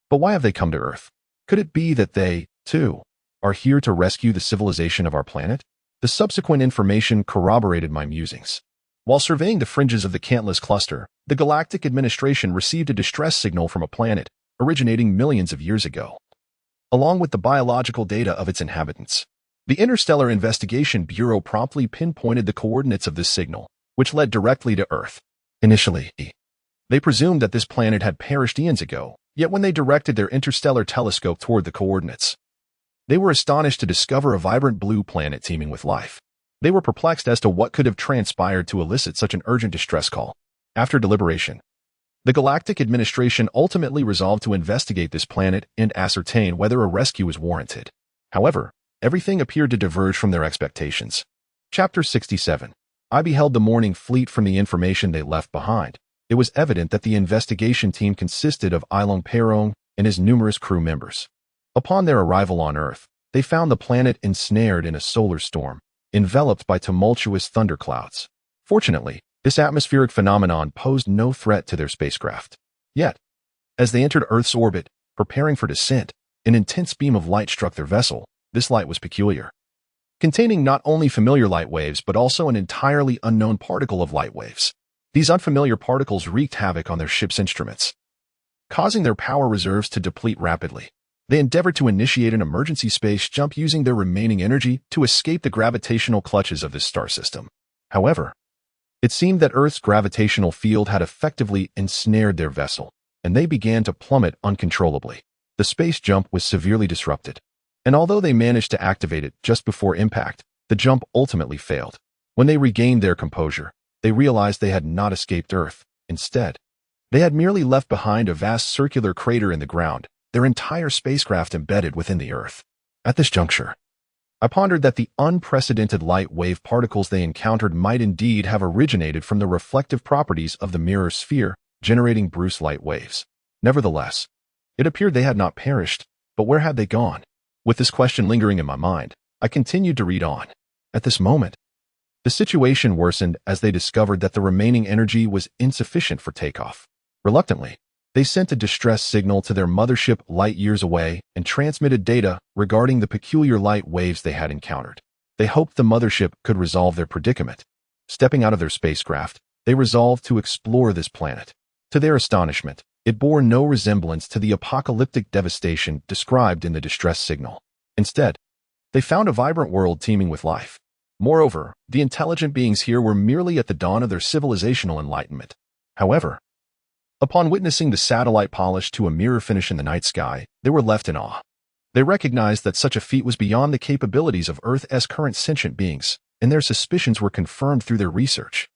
But why have they come to Earth? Could it be that they, too, are here to rescue the civilization of our planet? The subsequent information corroborated my musings. While surveying the fringes of the Cantless cluster, the Galactic administration received a distress signal from a planet originating millions of years ago, along with the biological data of its inhabitants. The Interstellar Investigation Bureau promptly pinpointed the coordinates of this signal, which led directly to Earth. Initially, they presumed that this planet had perished eons ago, yet when they directed their interstellar telescope toward the coordinates, they were astonished to discover a vibrant blue planet teeming with life. They were perplexed as to what could have transpired to elicit such an urgent distress call. After deliberation, the Galactic administration ultimately resolved to investigate this planet and ascertain whether a rescue was warranted. However, everything appeared to diverge from their expectations. Chapter 67. I beheld the morning fleet from the information they left behind. It was evident that the investigation team consisted of Ilong Perong and his numerous crew members. Upon their arrival on Earth, they found the planet ensnared in a solar storm, enveloped by tumultuous thunderclouds. Fortunately, this atmospheric phenomenon posed no threat to their spacecraft. Yet, as they entered Earth's orbit, preparing for descent, an intense beam of light struck their vessel. This light was peculiar, containing not only familiar light waves but also an entirely unknown particle of light waves. These unfamiliar particles wreaked havoc on their ship's instruments, causing their power reserves to deplete rapidly. They endeavored to initiate an emergency space jump using their remaining energy to escape the gravitational clutches of this star system. However, it seemed that Earth's gravitational field had effectively ensnared their vessel, and they began to plummet uncontrollably. The space jump was severely disrupted, and although they managed to activate it just before impact, the jump ultimately failed. When they regained their composure, they realized they had not escaped Earth. Instead, they had merely left behind a vast circular crater in the ground, their entire spacecraft embedded within the Earth. At this juncture, I pondered that the unprecedented light wave particles they encountered might indeed have originated from the reflective properties of the mirror sphere, generating Bruce light waves. Nevertheless, it appeared they had not perished, but where had they gone? With this question lingering in my mind, I continued to read on. At this moment, the situation worsened as they discovered that the remaining energy was insufficient for takeoff. Reluctantly, they sent a distress signal to their mothership light years away and transmitted data regarding the peculiar light waves they had encountered. They hoped the mothership could resolve their predicament. Stepping out of their spacecraft, they resolved to explore this planet. To their astonishment, it bore no resemblance to the apocalyptic devastation described in the distress signal. Instead, they found a vibrant world teeming with life. Moreover, the intelligent beings here were merely at the dawn of their civilizational enlightenment. However, upon witnessing the satellite polish to a mirror finish in the night sky, they were left in awe. They recognized that such a feat was beyond the capabilities of Earth's current sentient beings, and their suspicions were confirmed through their research.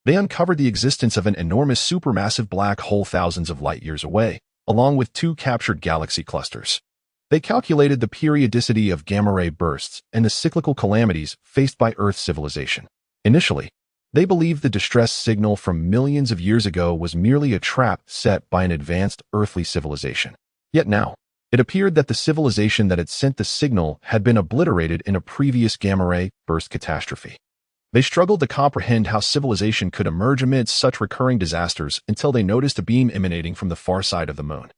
They uncovered the existence of an enormous supermassive black hole thousands of light years away, along with 2 captured galaxy clusters. They calculated the periodicity of gamma-ray bursts and the cyclical calamities faced by Earth's civilization. Initially, they believed the distress signal from millions of years ago was merely a trap set by an advanced earthly civilization. Yet now, it appeared that the civilization that had sent the signal had been obliterated in a previous gamma-ray burst catastrophe. They struggled to comprehend how civilization could emerge amid such recurring disasters until they noticed a beam emanating from the far side of the moon.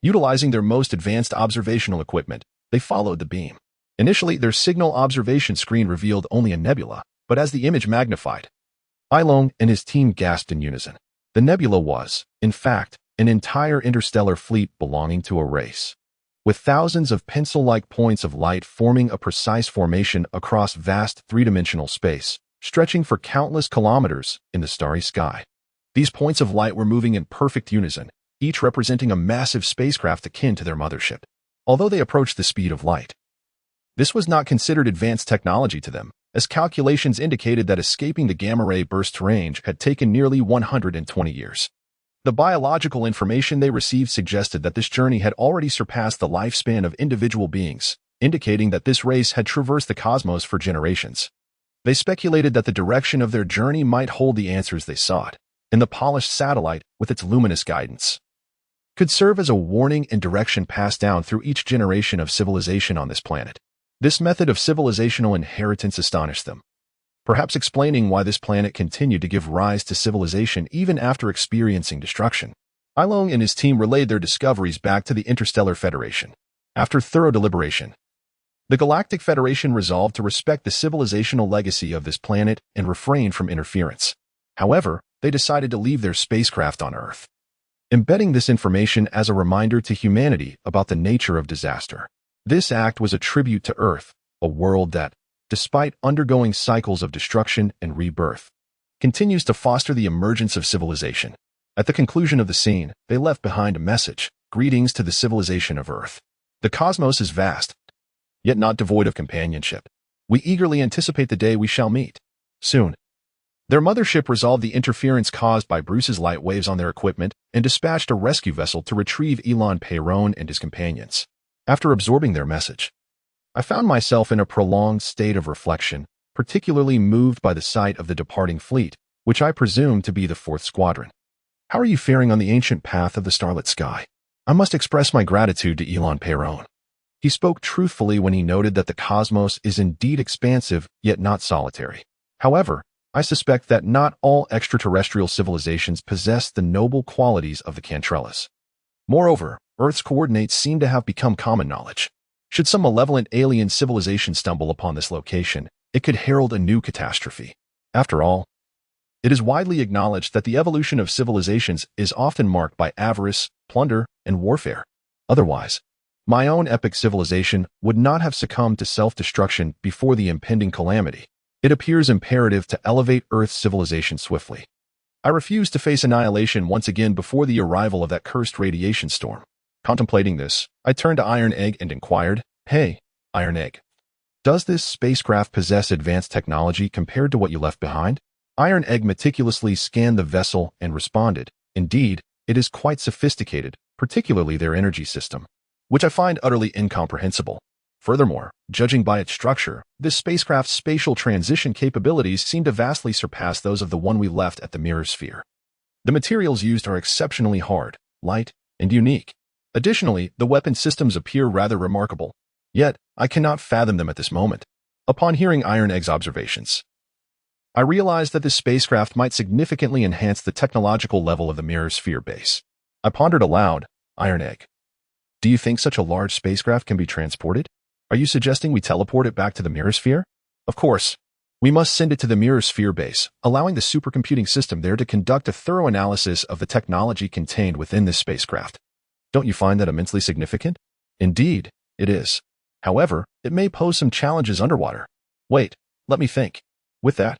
Utilizing their most advanced observational equipment, they followed the beam. Initially, their signal observation screen revealed only a nebula, but as the image magnified, Ilong and his team gasped in unison. The nebula was, in fact, an entire interstellar fleet belonging to a race, with thousands of pencil-like points of light forming a precise formation across vast three-dimensional space, stretching for countless kilometers in the starry sky. These points of light were moving in perfect unison, each representing a massive spacecraft akin to their mothership. Although they approached the speed of light, this was not considered advanced technology to them, as calculations indicated that escaping the gamma-ray burst range had taken nearly 120 years. The biological information they received suggested that this journey had already surpassed the lifespan of individual beings, indicating that this race had traversed the cosmos for generations. They speculated that the direction of their journey might hold the answers they sought, and the polished satellite, with its luminous guidance, could serve as a warning and direction passed down through each generation of civilization on this planet. This method of civilizational inheritance astonished them, perhaps explaining why this planet continued to give rise to civilization even after experiencing destruction. Ilong and his team relayed their discoveries back to the Interstellar Federation. After thorough deliberation, the Galactic Federation resolved to respect the civilizational legacy of this planet and refrain from interference. However, they decided to leave their spacecraft on Earth, embedding this information as a reminder to humanity about the nature of disaster. This act was a tribute to Earth, a world that, despite undergoing cycles of destruction and rebirth, continues to foster the emergence of civilization. At the conclusion of the scene, they left behind a message: greetings to the civilization of Earth. The cosmos is vast, yet not devoid of companionship. We eagerly anticipate the day we shall meet. Soon, their mothership resolved the interference caused by Bruce's light waves on their equipment and dispatched a rescue vessel to retrieve Elon Peyron and his companions. After absorbing their message, I found myself in a prolonged state of reflection, particularly moved by the sight of the departing fleet, which I presume to be the 4th Squadron. How are you faring on the ancient path of the starlit sky? I must express my gratitude to Elon Peyron. He spoke truthfully when he noted that the cosmos is indeed expansive, yet not solitary. However, I suspect that not all extraterrestrial civilizations possess the noble qualities of the Cantrellas. Moreover, Earth's coordinates seem to have become common knowledge. Should some malevolent alien civilization stumble upon this location, it could herald a new catastrophe. After all, it is widely acknowledged that the evolution of civilizations is often marked by avarice, plunder, and warfare. Otherwise, my own epic civilization would not have succumbed to self-destruction before the impending calamity. It appears imperative to elevate Earth's civilization swiftly. I refuse to face annihilation once again before the arrival of that cursed radiation storm. Contemplating this, I turned to Iron Egg and inquired, "Hey, Iron Egg, does this spacecraft possess advanced technology compared to what you left behind?" Iron Egg meticulously scanned the vessel and responded, "Indeed, it is quite sophisticated, particularly their energy system, which I find utterly incomprehensible. Furthermore, judging by its structure, this spacecraft's spatial transition capabilities seem to vastly surpass those of the one we left at the Mirror Sphere. The materials used are exceptionally hard, light, and unique. Additionally, the weapon systems appear rather remarkable, yet I cannot fathom them at this moment." Upon hearing Iron Egg's observations, I realized that this spacecraft might significantly enhance the technological level of the Mirror Sphere base. I pondered aloud, "Iron Egg, do you think such a large spacecraft can be transported? Are you suggesting we teleport it back to the Mirror Sphere?" "Of course. We must send it to the Mirror Sphere base, allowing the supercomputing system there to conduct a thorough analysis of the technology contained within this spacecraft. Don't you find that immensely significant?" "Indeed, it is. However, it may pose some challenges underwater. Wait, let me think." With that,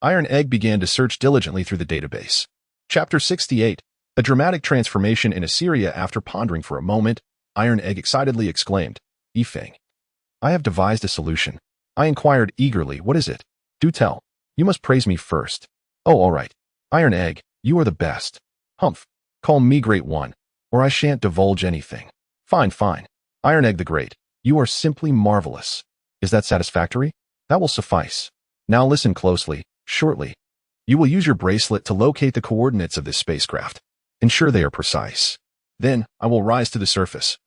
Iron Egg began to search diligently through the database. Chapter 68, A Dramatic Transformation in Assyria. After pondering for a moment, Iron Egg excitedly exclaimed, "Yifeng, I have devised a solution." I inquired eagerly, "What is it? Do tell. You must praise me first." "Oh, all right. Iron Egg, you are the best. Humph. Call me Great One, or I shan't divulge anything." "Fine, fine. Iron Egg the Great, you are simply marvelous. Is that satisfactory? That will suffice. Now listen closely. Shortly, you will use your bracelet to locate the coordinates of this spacecraft. Ensure they are precise. Then I will rise to the surface,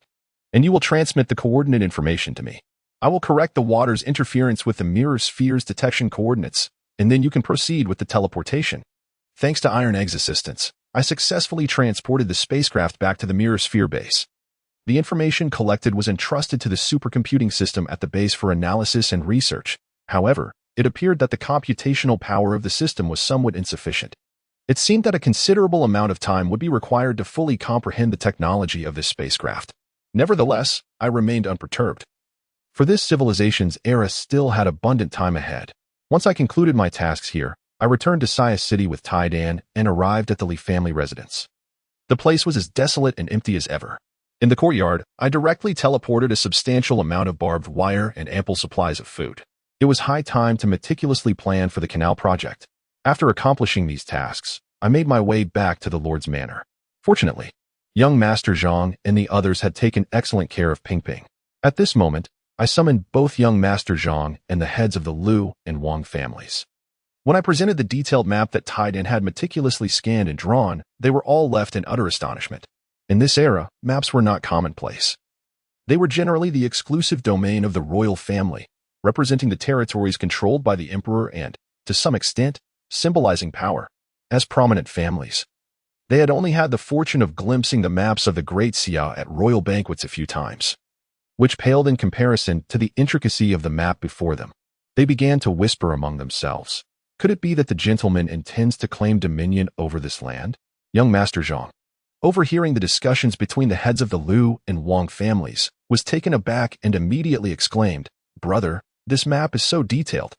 and you will transmit the coordinate information to me. I will correct the water's interference with the Mirror Sphere's detection coordinates, and then you can proceed with the teleportation." Thanks to Iron Egg's assistance, I successfully transported the spacecraft back to the Mirror Sphere base. The information collected was entrusted to the supercomputing system at the base for analysis and research. However, it appeared that the computational power of the system was somewhat insufficient. It seemed that a considerable amount of time would be required to fully comprehend the technology of this spacecraft. Nevertheless, I remained unperturbed, for this civilization's era still had abundant time ahead. Once I concluded my tasks here, I returned to Saya City with Tai Dan and arrived at the Lee family residence. The place was as desolate and empty as ever. In the courtyard, I directly teleported a substantial amount of barbed wire and ample supplies of food. It was high time to meticulously plan for the canal project. After accomplishing these tasks, I made my way back to the Lord's Manor. Fortunately, young Master Zhang and the others had taken excellent care of Ping Ping. At this moment, I summoned both young Master Zhang and the heads of the Liu and Wang families. When I presented the detailed map that Tide had meticulously scanned and drawn, they were all left in utter astonishment. In this era, maps were not commonplace. They were generally the exclusive domain of the royal family, representing the territories controlled by the emperor and, to some extent, symbolizing power. As prominent families, they had only had the fortune of glimpsing the maps of the Great Xia at royal banquets a few times, which paled in comparison to the intricacy of the map before them. They began to whisper among themselves. Could it be that the gentleman intends to claim dominion over this land? Young Master Zhang, overhearing the discussions between the heads of the Liu and Wang families, was taken aback and immediately exclaimed, "Brother, this map is so detailed.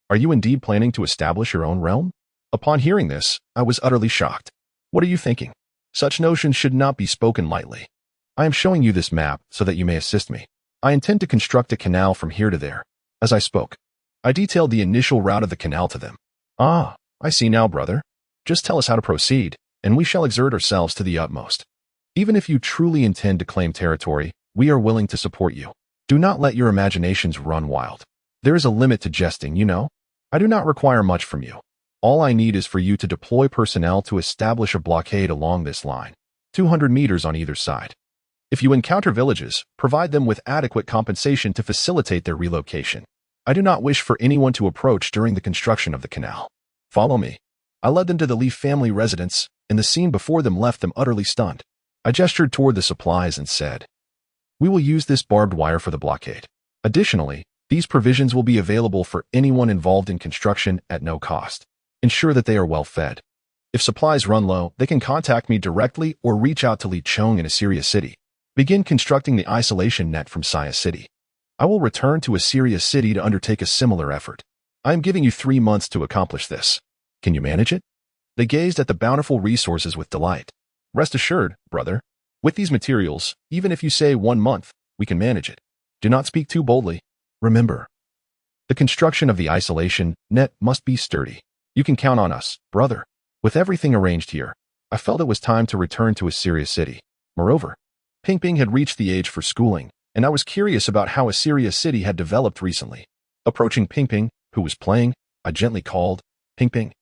Are you indeed planning to establish your own realm?" Upon hearing this, I was utterly shocked. What are you thinking? Such notions should not be spoken lightly. I am showing you this map so that you may assist me. I intend to construct a canal from here to there. As I spoke, I detailed the initial route of the canal to them. Ah, I see now, brother. Just tell us how to proceed, and we shall exert ourselves to the utmost. Even if you truly intend to claim territory, we are willing to support you. Do not let your imaginations run wild. There is a limit to jesting, you know. I do not require much from you. All I need is for you to deploy personnel to establish a blockade along this line, 200 meters on either side. If you encounter villages, provide them with adequate compensation to facilitate their relocation. I do not wish for anyone to approach during the construction of the canal. Follow me. I led them to the Li family residence, and the scene before them left them utterly stunned. I gestured toward the supplies and said, "We will use this barbed wire for the blockade. Additionally, these provisions will be available for anyone involved in construction at no cost. Ensure that they are well fed. If supplies run low, they can contact me directly or reach out to Li Chong in Assyria City. Begin constructing the isolation net from Xia City. I will return to Assyria City to undertake a similar effort. I am giving you 3 months to accomplish this. Can you manage it?" They gazed at the bountiful resources with delight. "Rest assured, brother. With these materials, even if you say 1 month, we can manage it. Do not speak too boldly. Remember, the construction of the isolation net must be sturdy. You can count on us, brother." With everything arranged here, I felt it was time to return to Assyria City. Moreover, Ping Ping had reached the age for schooling, and I was curious about how Assyria City had developed recently. Approaching Ping Ping, who was playing, I gently called, "Ping Ping,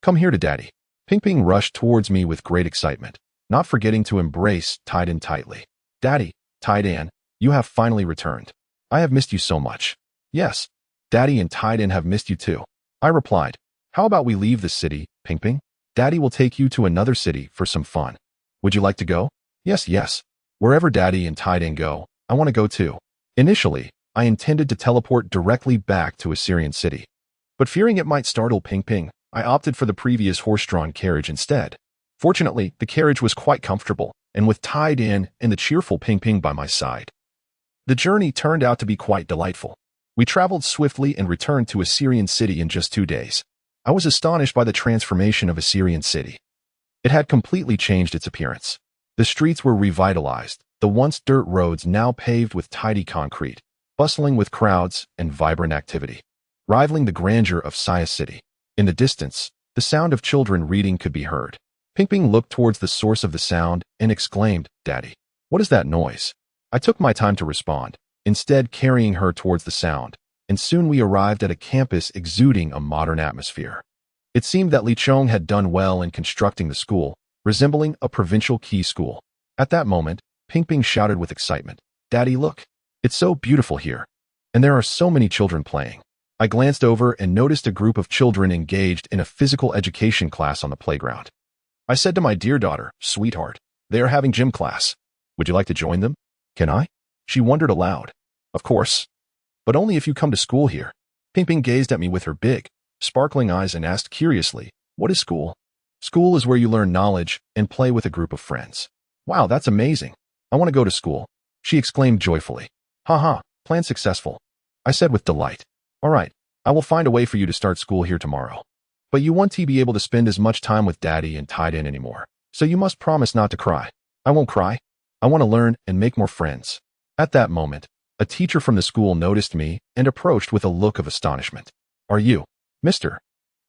come here to Daddy." Ping Ping rushed towards me with great excitement, not forgetting to embrace Tide tightly. "Daddy, Tide, you have finally returned. I have missed you so much." "Yes, Daddy and Tide have missed you too," I replied. "How about we leave the city, Ping Ping? Daddy will take you to another city for some fun. Would you like to go?" Yes. Wherever Daddy and Tide go, I want to go too." Initially, I intended to teleport directly back to Assyrian City, but fearing it might startle Ping Ping, I opted for the previous horse-drawn carriage instead. Fortunately, the carriage was quite comfortable, and with Tide and the cheerful Ping Ping by my side, the journey turned out to be quite delightful. We traveled swiftly and returned to Assyrian City in just 2 days. I was astonished by the transformation of Assyrian City. It had completely changed its appearance. The streets were revitalized, the once dirt roads now paved with tidy concrete, bustling with crowds and vibrant activity, rivaling the grandeur of Xia City. In the distance, the sound of children reading could be heard. Ping Ping looked towards the source of the sound and exclaimed, "Daddy, what is that noise?" I took my time to respond, instead carrying her towards the sound, and soon we arrived at a campus exuding a modern atmosphere. It seemed that Li Chong had done well in constructing the school, resembling a provincial key school. At that moment, Ping Ping shouted with excitement, "Daddy, look! It's so beautiful here, and there are so many children playing." I glanced over and noticed a group of children engaged in a physical education class on the playground. I said to my dear daughter, "Sweetheart, they are having gym class. Would you like to join them?" "Can I?" She wondered aloud. "Of course, but only if you come to school here." Ping Ping gazed at me with her big, sparkling eyes and asked curiously, "What is school?" "School is where you learn knowledge and play with a group of friends." "Wow, that's amazing. I want to go to school," she exclaimed joyfully. "Haha, plan successful," I said with delight. "All right, I will find a way for you to start school here tomorrow. But you won't be able to spend as much time with Daddy and Tide anymore, so you must promise not to cry." "I won't cry. I want to learn and make more friends." At that moment, a teacher from the school noticed me and approached with a look of astonishment. "Are you Mr.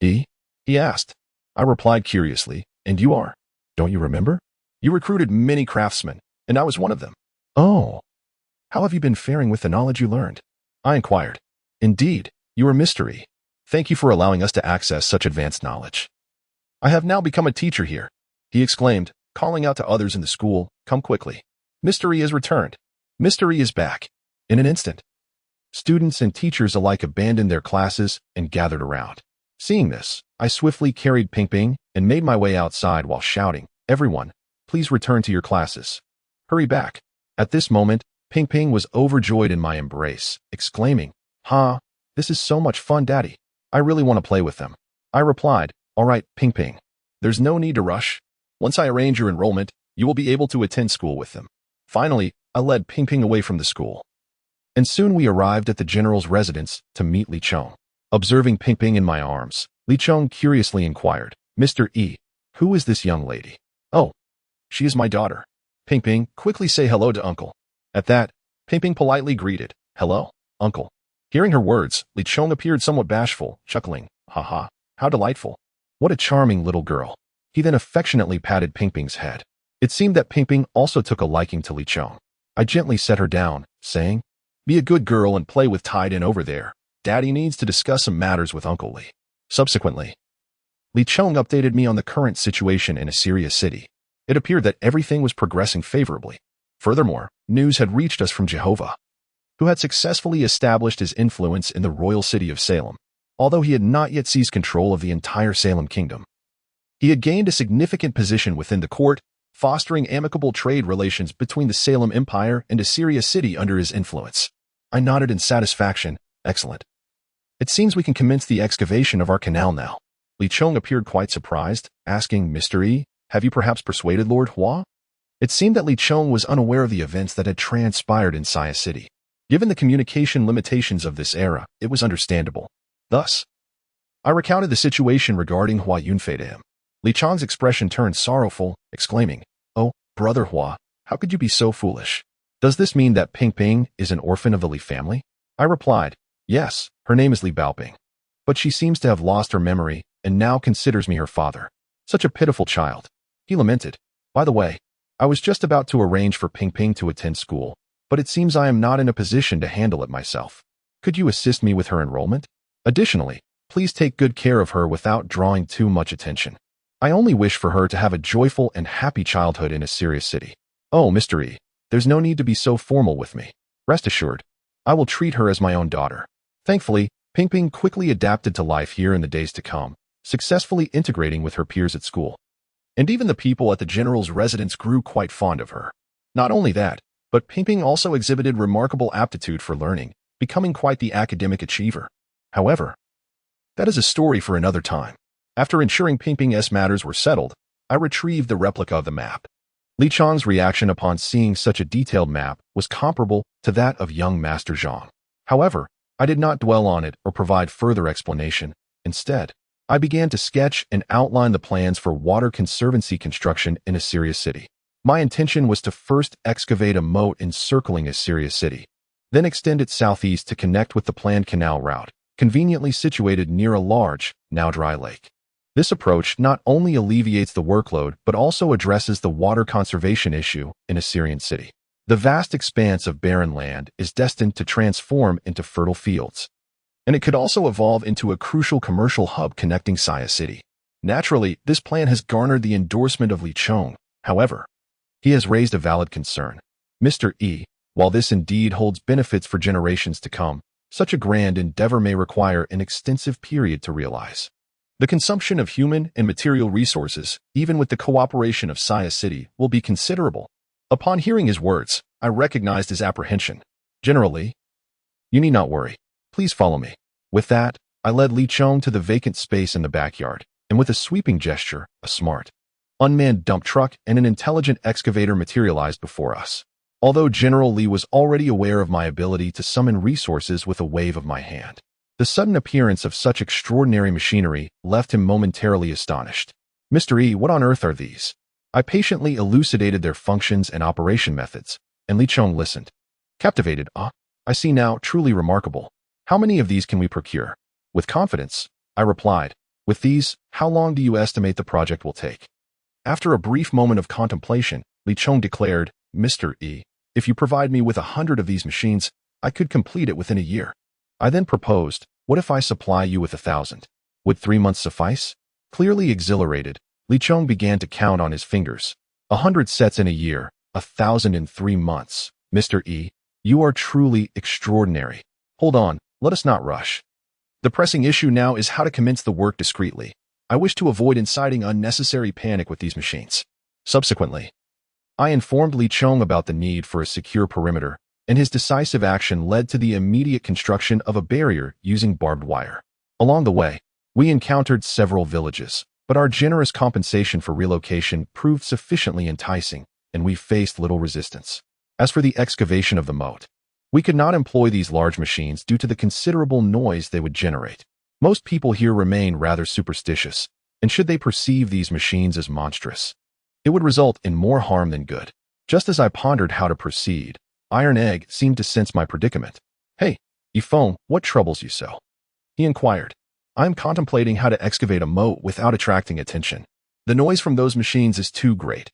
E?" he asked. I replied curiously, "And you are? Don't you remember? You recruited many craftsmen, and I was one of them." "Oh." How have you been faring with the knowledge you learned? I inquired. Indeed, you are Mr. E. Thank you for allowing us to access such advanced knowledge. I have now become a teacher here, he exclaimed, calling out to others in the school, come quickly. Mr. E has returned. Mr. E is back. In an instant, students and teachers alike abandoned their classes and gathered around. Seeing this, I swiftly carried Ping Ping and made my way outside while shouting, everyone, please return to your classes. Hurry back. At this moment, Ping Ping was overjoyed in my embrace, exclaiming, this is so much fun, Daddy. I really want to play with them. I replied, all right, Ping Ping. There's no need to rush. Once I arrange your enrollment, you will be able to attend school with them. Finally, I led Ping Ping away from the school. And soon we arrived at the general's residence to meet Li Chong. Observing Ping Ping in my arms, Li Chong curiously inquired, Mr. E, who is this young lady? Oh, she is my daughter. Ping Ping, quickly say hello to Uncle. At that, Ping Ping politely greeted, hello, Uncle. Hearing her words, Li Chong appeared somewhat bashful, chuckling, haha, how delightful. What a charming little girl. He then affectionately patted Ping Ping's head. It seemed that Ping Ping also took a liking to Li Chong. I gently set her down, saying, be a good girl and play with Tide-In over there. Daddy needs to discuss some matters with Uncle Li. Subsequently, Li Chong updated me on the current situation in Assyria City. It appeared that everything was progressing favorably. Furthermore, news had reached us from Jehovah, who had successfully established his influence in the royal city of Salem, although he had not yet seized control of the entire Salem kingdom. He had gained a significant position within the court, fostering amicable trade relations between the Salem Empire and Assyria City under his influence. I nodded in satisfaction. Excellent. It seems we can commence the excavation of our canal now. Li Chong appeared quite surprised, asking, Mr. E, have you perhaps persuaded Lord Hua? It seemed that Li Chong was unaware of the events that had transpired in Saya City. Given the communication limitations of this era, it was understandable. Thus, I recounted the situation regarding Hua Yunfei to him. Li Chong's expression turned sorrowful, exclaiming, oh, Brother Hua, how could you be so foolish? Does this mean that Ping Ping is an orphan of the Li family? I replied, yes, her name is Li Baoping. But she seems to have lost her memory and now considers me her father. Such a pitiful child. He lamented. By the way, I was just about to arrange for Ping Ping to attend school, but it seems I am not in a position to handle it myself. Could you assist me with her enrollment? Additionally, please take good care of her without drawing too much attention. I only wish for her to have a joyful and happy childhood in Assyria City. Oh, Mr. E, there's no need to be so formal with me. Rest assured, I will treat her as my own daughter. Thankfully, Ping Ping quickly adapted to life here in the days to come, successfully integrating with her peers at school. And even the people at the general's residence grew quite fond of her. Not only that, but Ping Ping also exhibited remarkable aptitude for learning, becoming quite the academic achiever. However, that is a story for another time. After ensuring Ping Ping's matters were settled, I retrieved the replica of the map. Li Chong's reaction upon seeing such a detailed map was comparable to that of young Master Zhang. However, I did not dwell on it or provide further explanation. Instead, I began to sketch and outline the plans for water conservancy construction in Assyria City. My intention was to first excavate a moat encircling Assyria City, then extend it southeast to connect with the planned canal route, conveniently situated near a large, now dry lake. This approach not only alleviates the workload but also addresses the water conservation issue in Assyrian City. The vast expanse of barren land is destined to transform into fertile fields, and it could also evolve into a crucial commercial hub connecting Saya City. Naturally, this plan has garnered the endorsement of Li Chong. However, he has raised a valid concern. Mr. E, while this indeed holds benefits for generations to come, such a grand endeavor may require an extensive period to realize. The consumption of human and material resources, even with the cooperation of Saya City, will be considerable. Upon hearing his words, I recognized his apprehension. Generally, you need not worry. Please follow me. With that, I led Li Chong to the vacant space in the backyard, and with a sweeping gesture, a smart, unmanned dump truck and an intelligent excavator materialized before us. Although General Li was already aware of my ability to summon resources with a wave of my hand, the sudden appearance of such extraordinary machinery left him momentarily astonished. Mr. E, what on earth are these? I patiently elucidated their functions and operation methods, and Li Chong listened. Captivated, I see now, truly remarkable. How many of these can we procure? With confidence, I replied, with these, how long do you estimate the project will take? After a brief moment of contemplation, Li Chong declared, Mr. E, If you provide me with 100 of these machines, I could complete it within a year. I then proposed, what if I supply you with 1,000? Would 3 months suffice? Clearly exhilarated, Li Chong began to count on his fingers. 100 sets in a year, 1,000 in 3 months. Mr. E, you are truly extraordinary. Hold on, let us not rush. The pressing issue now is how to commence the work discreetly. I wish to avoid inciting unnecessary panic with these machines. Subsequently, I informed Li Chong about the need for a secure perimeter, and his decisive action led to the immediate construction of a barrier using barbed wire. Along the way, we encountered several villages, but our generous compensation for relocation proved sufficiently enticing, and we faced little resistance. As for the excavation of the moat, we could not employ these large machines due to the considerable noise they would generate. Most people here remain rather superstitious, and should they perceive these machines as monstrous, it would result in more harm than good. Just as I pondered how to proceed, Iron Egg seemed to sense my predicament. Hey, Yifeng, what troubles you so? He inquired. I am contemplating how to excavate a moat without attracting attention. The noise from those machines is too great.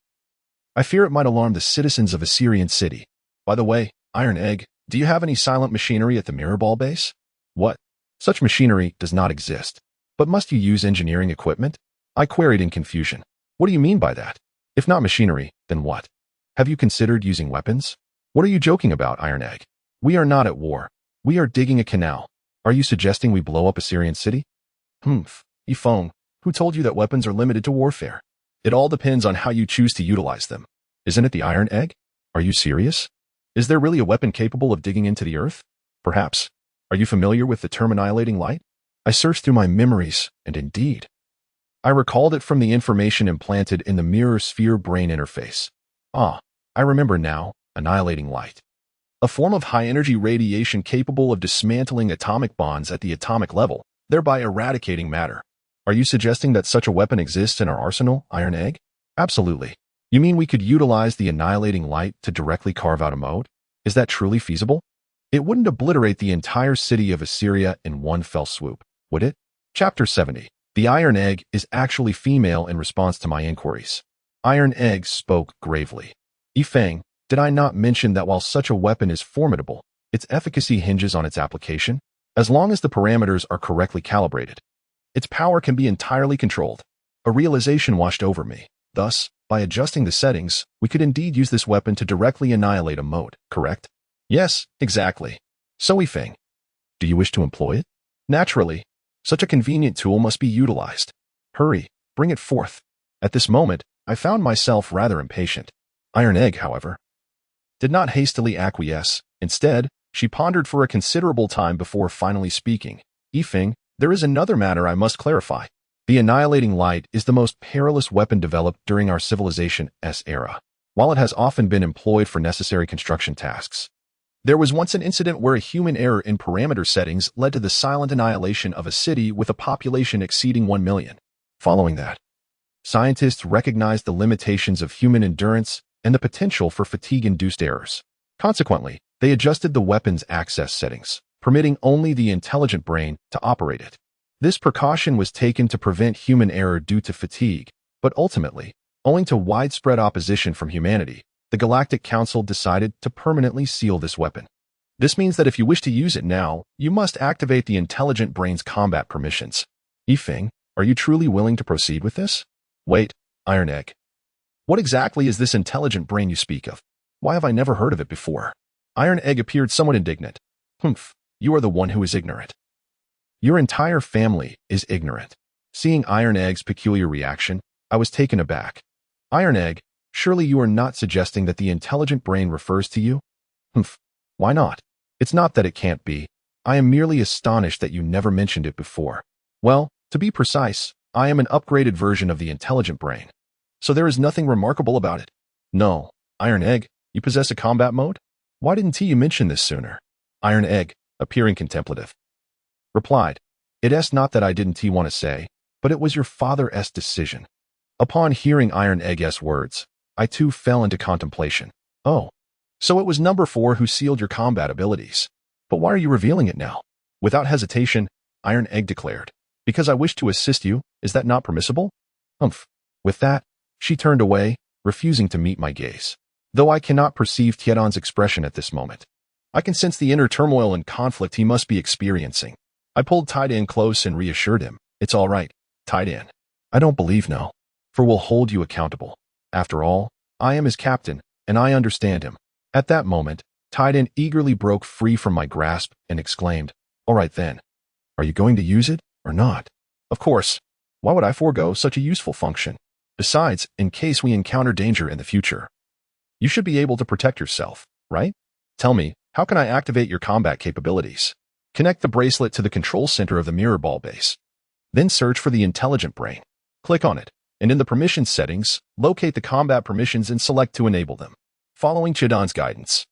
I fear it might alarm the citizens of Assyrian City. By the way, Iron Egg, do you have any silent machinery at the mirror ball base? What? Such machinery does not exist. But must you use engineering equipment? I queried in confusion. What do you mean by that? If not machinery, then what? Have you considered using weapons? What are you joking about, Iron Egg? We are not at war. We are digging a canal. Are you suggesting we blow up Assyrian City? Yifeng, who told you that weapons are limited to warfare? It all depends on how you choose to utilize them. Isn't it the Iron Egg? Are you serious? Is there really a weapon capable of digging into the earth? Perhaps. Are you familiar with the term annihilating light? I searched through my memories, and indeed, I recalled it from the information implanted in the mirror sphere brain interface. Ah, I remember now, annihilating light. A form of high-energy radiation capable of dismantling atomic bonds at the atomic level, thereby eradicating matter. Are you suggesting that such a weapon exists in our arsenal, Iron Egg? Absolutely. You mean we could utilize the annihilating light to directly carve out a moat? Is that truly feasible? It wouldn't obliterate the entire city of Assyria in one fell swoop, would it? Chapter 70. The Iron Egg is actually female in response to my inquiries. Iron Egg spoke gravely. Yifeng, did I not mention that while such a weapon is formidable, its efficacy hinges on its application? As long as the parameters are correctly calibrated, its power can be entirely controlled. A realization washed over me. Thus, by adjusting the settings, we could indeed use this weapon to directly annihilate a moat, correct? Yes, exactly. So Yifeng, do you wish to employ it? Naturally. Such a convenient tool must be utilized. Hurry, bring it forth. At this moment, I found myself rather impatient. Iron Egg, however, did not hastily acquiesce. Instead, she pondered for a considerable time before finally speaking. Yifeng, there is another matter I must clarify. The annihilating light is the most perilous weapon developed during our civilization's era. While it has often been employed for necessary construction tasks, there was once an incident where a human error in parameter settings led to the silent annihilation of a city with a population exceeding 1 million. Following that, scientists recognized the limitations of human endurance and the potential for fatigue-induced errors. Consequently, they adjusted the weapon's access settings, permitting only the intelligent brain to operate it. This precaution was taken to prevent human error due to fatigue, but ultimately, owing to widespread opposition from humanity, the Galactic Council decided to permanently seal this weapon. This means that if you wish to use it now, you must activate the intelligent brain's combat permissions. Yifeng, are you truly willing to proceed with this? Wait, Iron Egg. What exactly is this intelligent brain you speak of? Why have I never heard of it before? Iron Egg appeared somewhat indignant. You are the one who is ignorant. Your entire family is ignorant. Seeing Iron Egg's peculiar reaction, I was taken aback. Iron Egg, surely you are not suggesting that the intelligent brain refers to you? Why not? It's not that it can't be. I am merely astonished that you never mentioned it before. Well, to be precise, I am an upgraded version of the intelligent brain. So there is nothing remarkable about it. No, Iron Egg, you possess a combat mode? Why didn't you mention this sooner? Iron Egg, appearing contemplative, replied, It's not that I didn't want to say, but it was your father's decision. Upon hearing Iron Egg's words, I too fell into contemplation. Oh, so it was number 4 who sealed your combat abilities. But why are you revealing it now? Without hesitation, Iron Egg declared, Because I wish to assist you, is that not permissible? With that, she turned away, refusing to meet my gaze. though I cannot perceive Tiedan's expression at this moment. I can sense the inner turmoil and conflict he must be experiencing. I pulled Taidan close and reassured him. It's all right, Taidan. I don't believe no. For we'll hold you accountable. After all, I am his captain, and I understand him. At that moment, Taidan eagerly broke free from my grasp and exclaimed, all right then. Are you going to use it or not? Of course. Why would I forego such a useful function? Besides, in case we encounter danger in the future, you should be able to protect yourself, right? Tell me, how can I activate your combat capabilities? Connect the bracelet to the control center of the mirror ball base. Then search for the intelligent brain. Click on it, and in the permissions settings, locate the combat permissions and select to enable them. Following Chidan's guidance,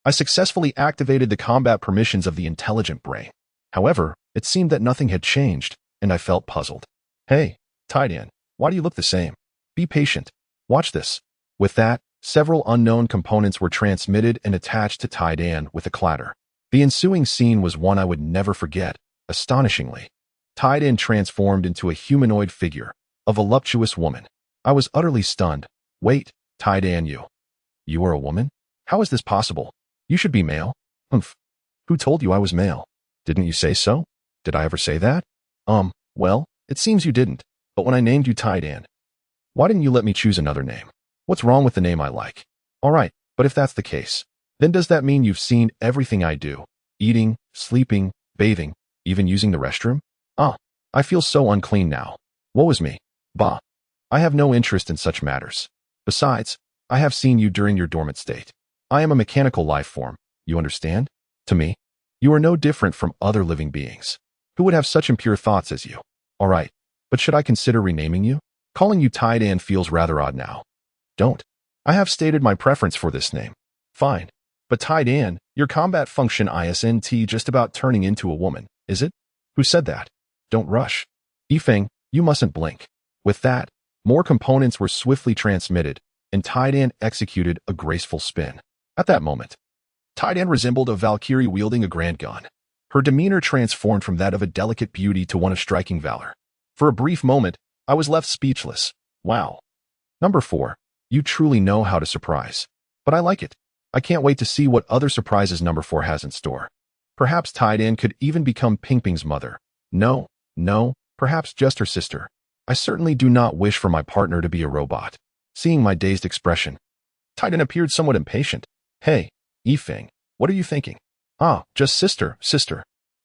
I successfully activated the combat permissions of the intelligent brain. However, it seemed that nothing had changed, and I felt puzzled. Hey, Taidan, why do you look the same? Be patient. Watch this. With that, several unknown components were transmitted and attached to Taidan with a clatter. The ensuing scene was one I would never forget. Astonishingly, Taidan transformed into a humanoid figure, a voluptuous woman. I was utterly stunned. Wait, Taidan, you are a woman? How is this possible? You should be male. Humph. Who told you I was male? Didn't you say so? Did I ever say that? Well, it seems you didn't. But when I named you Taidan, why didn't you let me choose another name? What's wrong with the name I like? All right, but if that's the case, then does that mean you've seen everything I do? Eating, sleeping, bathing, even using the restroom? I feel so unclean now. Woe is me. Bah. I have no interest in such matters. Besides, I have seen you during your dormant state. I am a mechanical life form, you understand? To me, you are no different from other living beings. Who would have such impure thoughts as you? All right, but should I consider renaming you? Calling you Taidan feels rather odd now. Don't. I have stated my preference for this name. Fine. But Taidan, your combat function isn't just about turning into a woman, is it? Who said that? Don't rush. Yifeng, you mustn't blink. With that, more components were swiftly transmitted, and Taidan executed a graceful spin. At that moment, Taidan resembled a Valkyrie wielding a grand gun. Her demeanor transformed from that of a delicate beauty to one of striking valor. For a brief moment, I was left speechless. Wow. Number 4. You truly know how to surprise. But I like it. I can't wait to see what other surprises number 4 has in store. Perhaps Taidan could even become Pingping's mother. No, perhaps just her sister. I certainly do not wish for my partner to be a robot. Seeing my dazed expression, Taidan appeared somewhat impatient. Hey, Yifeng, what are you thinking? Just sister.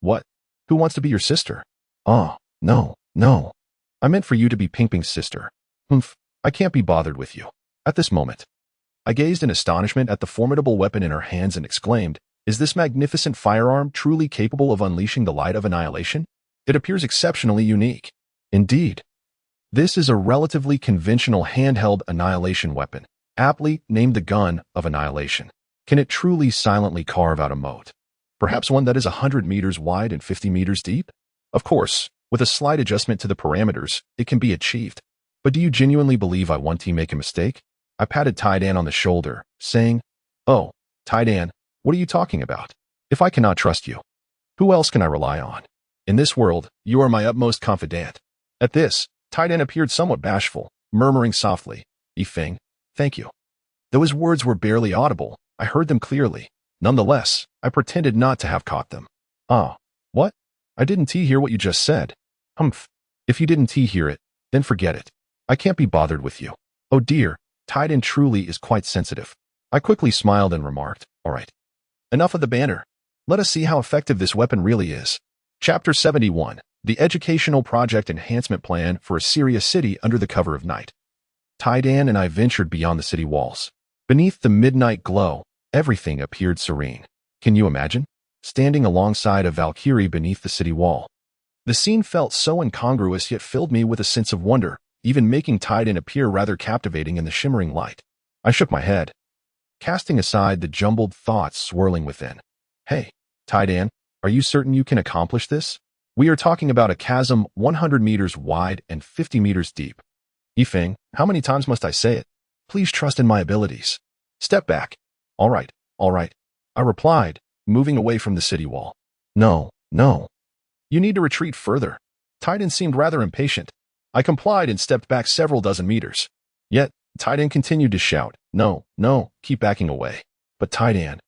What? Who wants to be your sister? No. I meant for you to be Pingping's sister. Humph, I can't be bothered with you. At this moment, I gazed in astonishment at the formidable weapon in her hands and exclaimed, is this magnificent firearm truly capable of unleashing the light of annihilation? It appears exceptionally unique. Indeed. This is a relatively conventional handheld annihilation weapon, aptly named the Gun of Annihilation. Can it truly silently carve out a moat? Perhaps one that is 100 meters wide and 50 meters deep? Of course, with a slight adjustment to the parameters, it can be achieved. But do you genuinely believe I want to make a mistake? I patted Taidan on the shoulder, saying, Oh, Taidan, what are you talking about? If I cannot trust you, who else can I rely on? In this world, you are my utmost confidant. At this, Taidan appeared somewhat bashful, murmuring softly, Yifeng, thank you. Though his words were barely audible, I heard them clearly. Nonetheless, I pretended not to have caught them. What? I didn't hear what you just said. Humph. If you didn't hear it, then forget it. I can't be bothered with you. Oh dear, Taidan truly is quite sensitive. I quickly smiled and remarked, all right. Enough of the banter. Let us see how effective this weapon really is. Chapter 71. The Educational Project Enhancement Plan for a Serious City Under the Cover of Night. Taidan and I ventured beyond the city walls. Beneath the midnight glow, everything appeared serene. Can you imagine? Standing alongside a Valkyrie beneath the city wall. The scene felt so incongruous yet filled me with a sense of wonder, even making Taidan appear rather captivating in the shimmering light. I shook my head, casting aside the jumbled thoughts swirling within. Hey, Taidan, are you certain you can accomplish this? We are talking about a chasm 100 meters wide and 50 meters deep. Yifeng, how many times must I say it? Please trust in my abilities. Step back. All right. I replied, moving away from the city wall. No. You need to retreat further. Taidan seemed rather impatient. I complied and stepped back several dozen meters. Yet, Taidan continued to shout, No, no, keep backing away. But Taidan,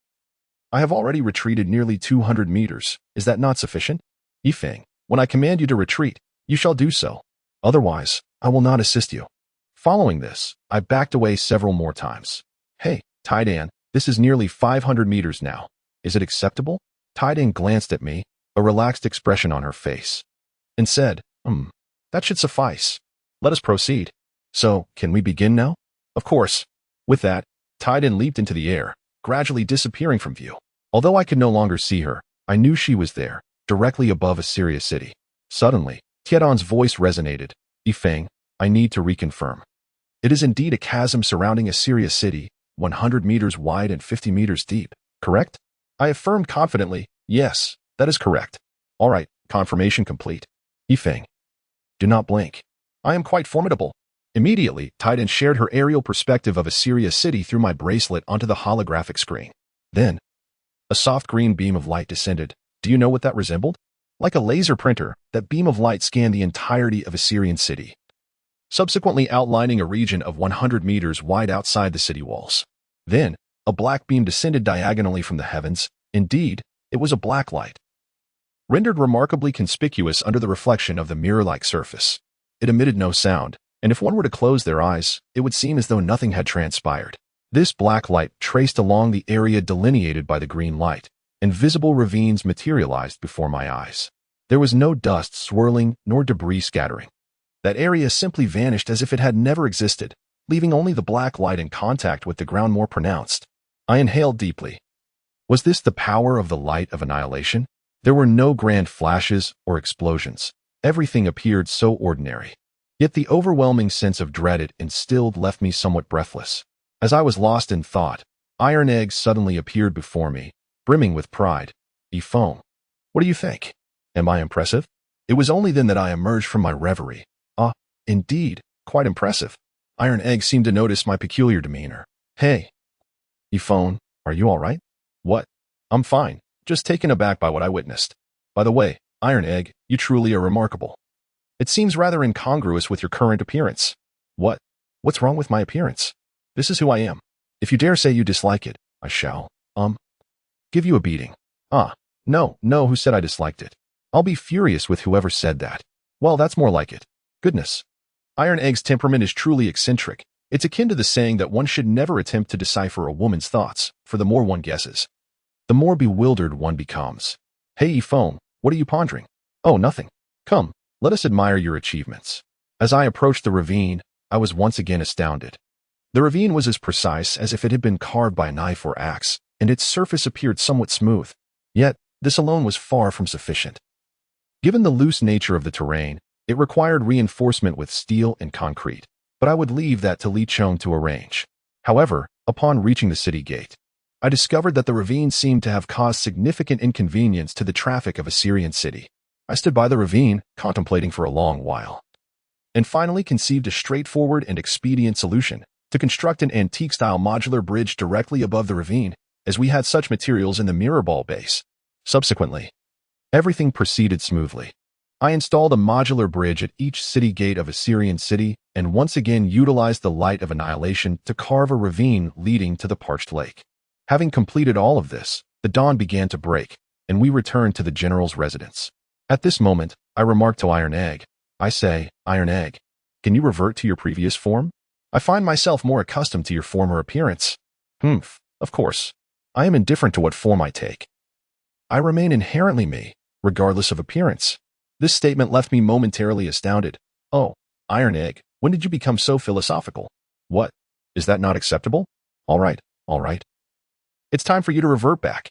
I have already retreated nearly 200 meters. Is that not sufficient? Yifeng, when I command you to retreat, you shall do so. Otherwise, I will not assist you. Following this, I backed away several more times. Hey, Taidan, this is nearly 500 meters now. Is it acceptable? Taidan glanced at me, a relaxed expression on her face, and said, that should suffice. Let us proceed. So, can we begin now? Of course. With that, Taidan leaped into the air, gradually disappearing from view. Although I could no longer see her, I knew she was there, directly above Assyria City. Suddenly, Tiedan's voice resonated. Yifeng, I need to reconfirm. It is indeed a chasm surrounding Assyria City, 100 meters wide and 50 meters deep, correct? I affirmed confidently, yes, that is correct. All right, confirmation complete. Yifeng, do not blink. I am quite formidable. Immediately, Taidan shared her aerial perspective of Assyria City through my bracelet onto the holographic screen. Then, a soft green beam of light descended. Do you know what that resembled? Like a laser printer, that beam of light scanned the entirety of Assyrian City, subsequently outlining a region of 100 meters wide outside the city walls. Then, a black beam descended diagonally from the heavens. Indeed, it was a black light, rendered remarkably conspicuous under the reflection of the mirror-like surface. It emitted no sound, and if one were to close their eyes, it would seem as though nothing had transpired. This black light traced along the area delineated by the green light, and visible ravines materialized before my eyes. There was no dust swirling nor debris scattering. That area simply vanished as if it had never existed, leaving only the black light in contact with the ground more pronounced. I inhaled deeply. Was this the power of the light of annihilation? There were no grand flashes or explosions. Everything appeared so ordinary. Yet the overwhelming sense of dread it instilled left me somewhat breathless. As I was lost in thought, Iron Egg suddenly appeared before me, brimming with pride. Yifeng, what do you think? Am I impressive? It was only then that I emerged from my reverie. Ah, indeed, quite impressive. Iron Egg seemed to notice my peculiar demeanor. Hey, Yifeng, are you all right? What? I'm fine, just taken aback by what I witnessed. By the way, Iron Egg, you truly are remarkable. It seems rather incongruous with your current appearance. What? What's wrong with my appearance? This is who I am. If you dare say you dislike it, I shall, give you a beating. Ah, no, who said I disliked it? I'll be furious with whoever said that. Well, that's more like it. Goodness. Iron Egg's temperament is truly eccentric. It's akin to the saying that one should never attempt to decipher a woman's thoughts, for the more one guesses, the more bewildered one becomes. Hey, Yifeng, what are you pondering? Oh, nothing. Come, let us admire your achievements. As I approached the ravine, I was once again astounded. The ravine was as precise as if it had been carved by a knife or axe, and its surface appeared somewhat smooth. Yet, this alone was far from sufficient. Given the loose nature of the terrain, it required reinforcement with steel and concrete, but I would leave that to Li Chong to arrange. However, upon reaching the city gate, I discovered that the ravine seemed to have caused significant inconvenience to the traffic of Assyrian City. I stood by the ravine, contemplating for a long while, and finally conceived a straightforward and expedient solution: to construct an antique-style modular bridge directly above the ravine, as we had such materials in the mirror ball base. Subsequently, everything proceeded smoothly. I installed a modular bridge at each city gate of Assyrian City and once again utilized the light of annihilation to carve a ravine leading to the parched lake. Having completed all of this, the dawn began to break, and we returned to the general's residence. At this moment, I remarked to Iron Egg, I say, Iron Egg, can you revert to your previous form? I find myself more accustomed to your former appearance. Of course. I am indifferent to what form I take. I remain inherently me, regardless of appearance. This statement left me momentarily astounded. Oh, Iron Egg, when did you become so philosophical? What? Is that not acceptable? All right. It's time for you to revert back.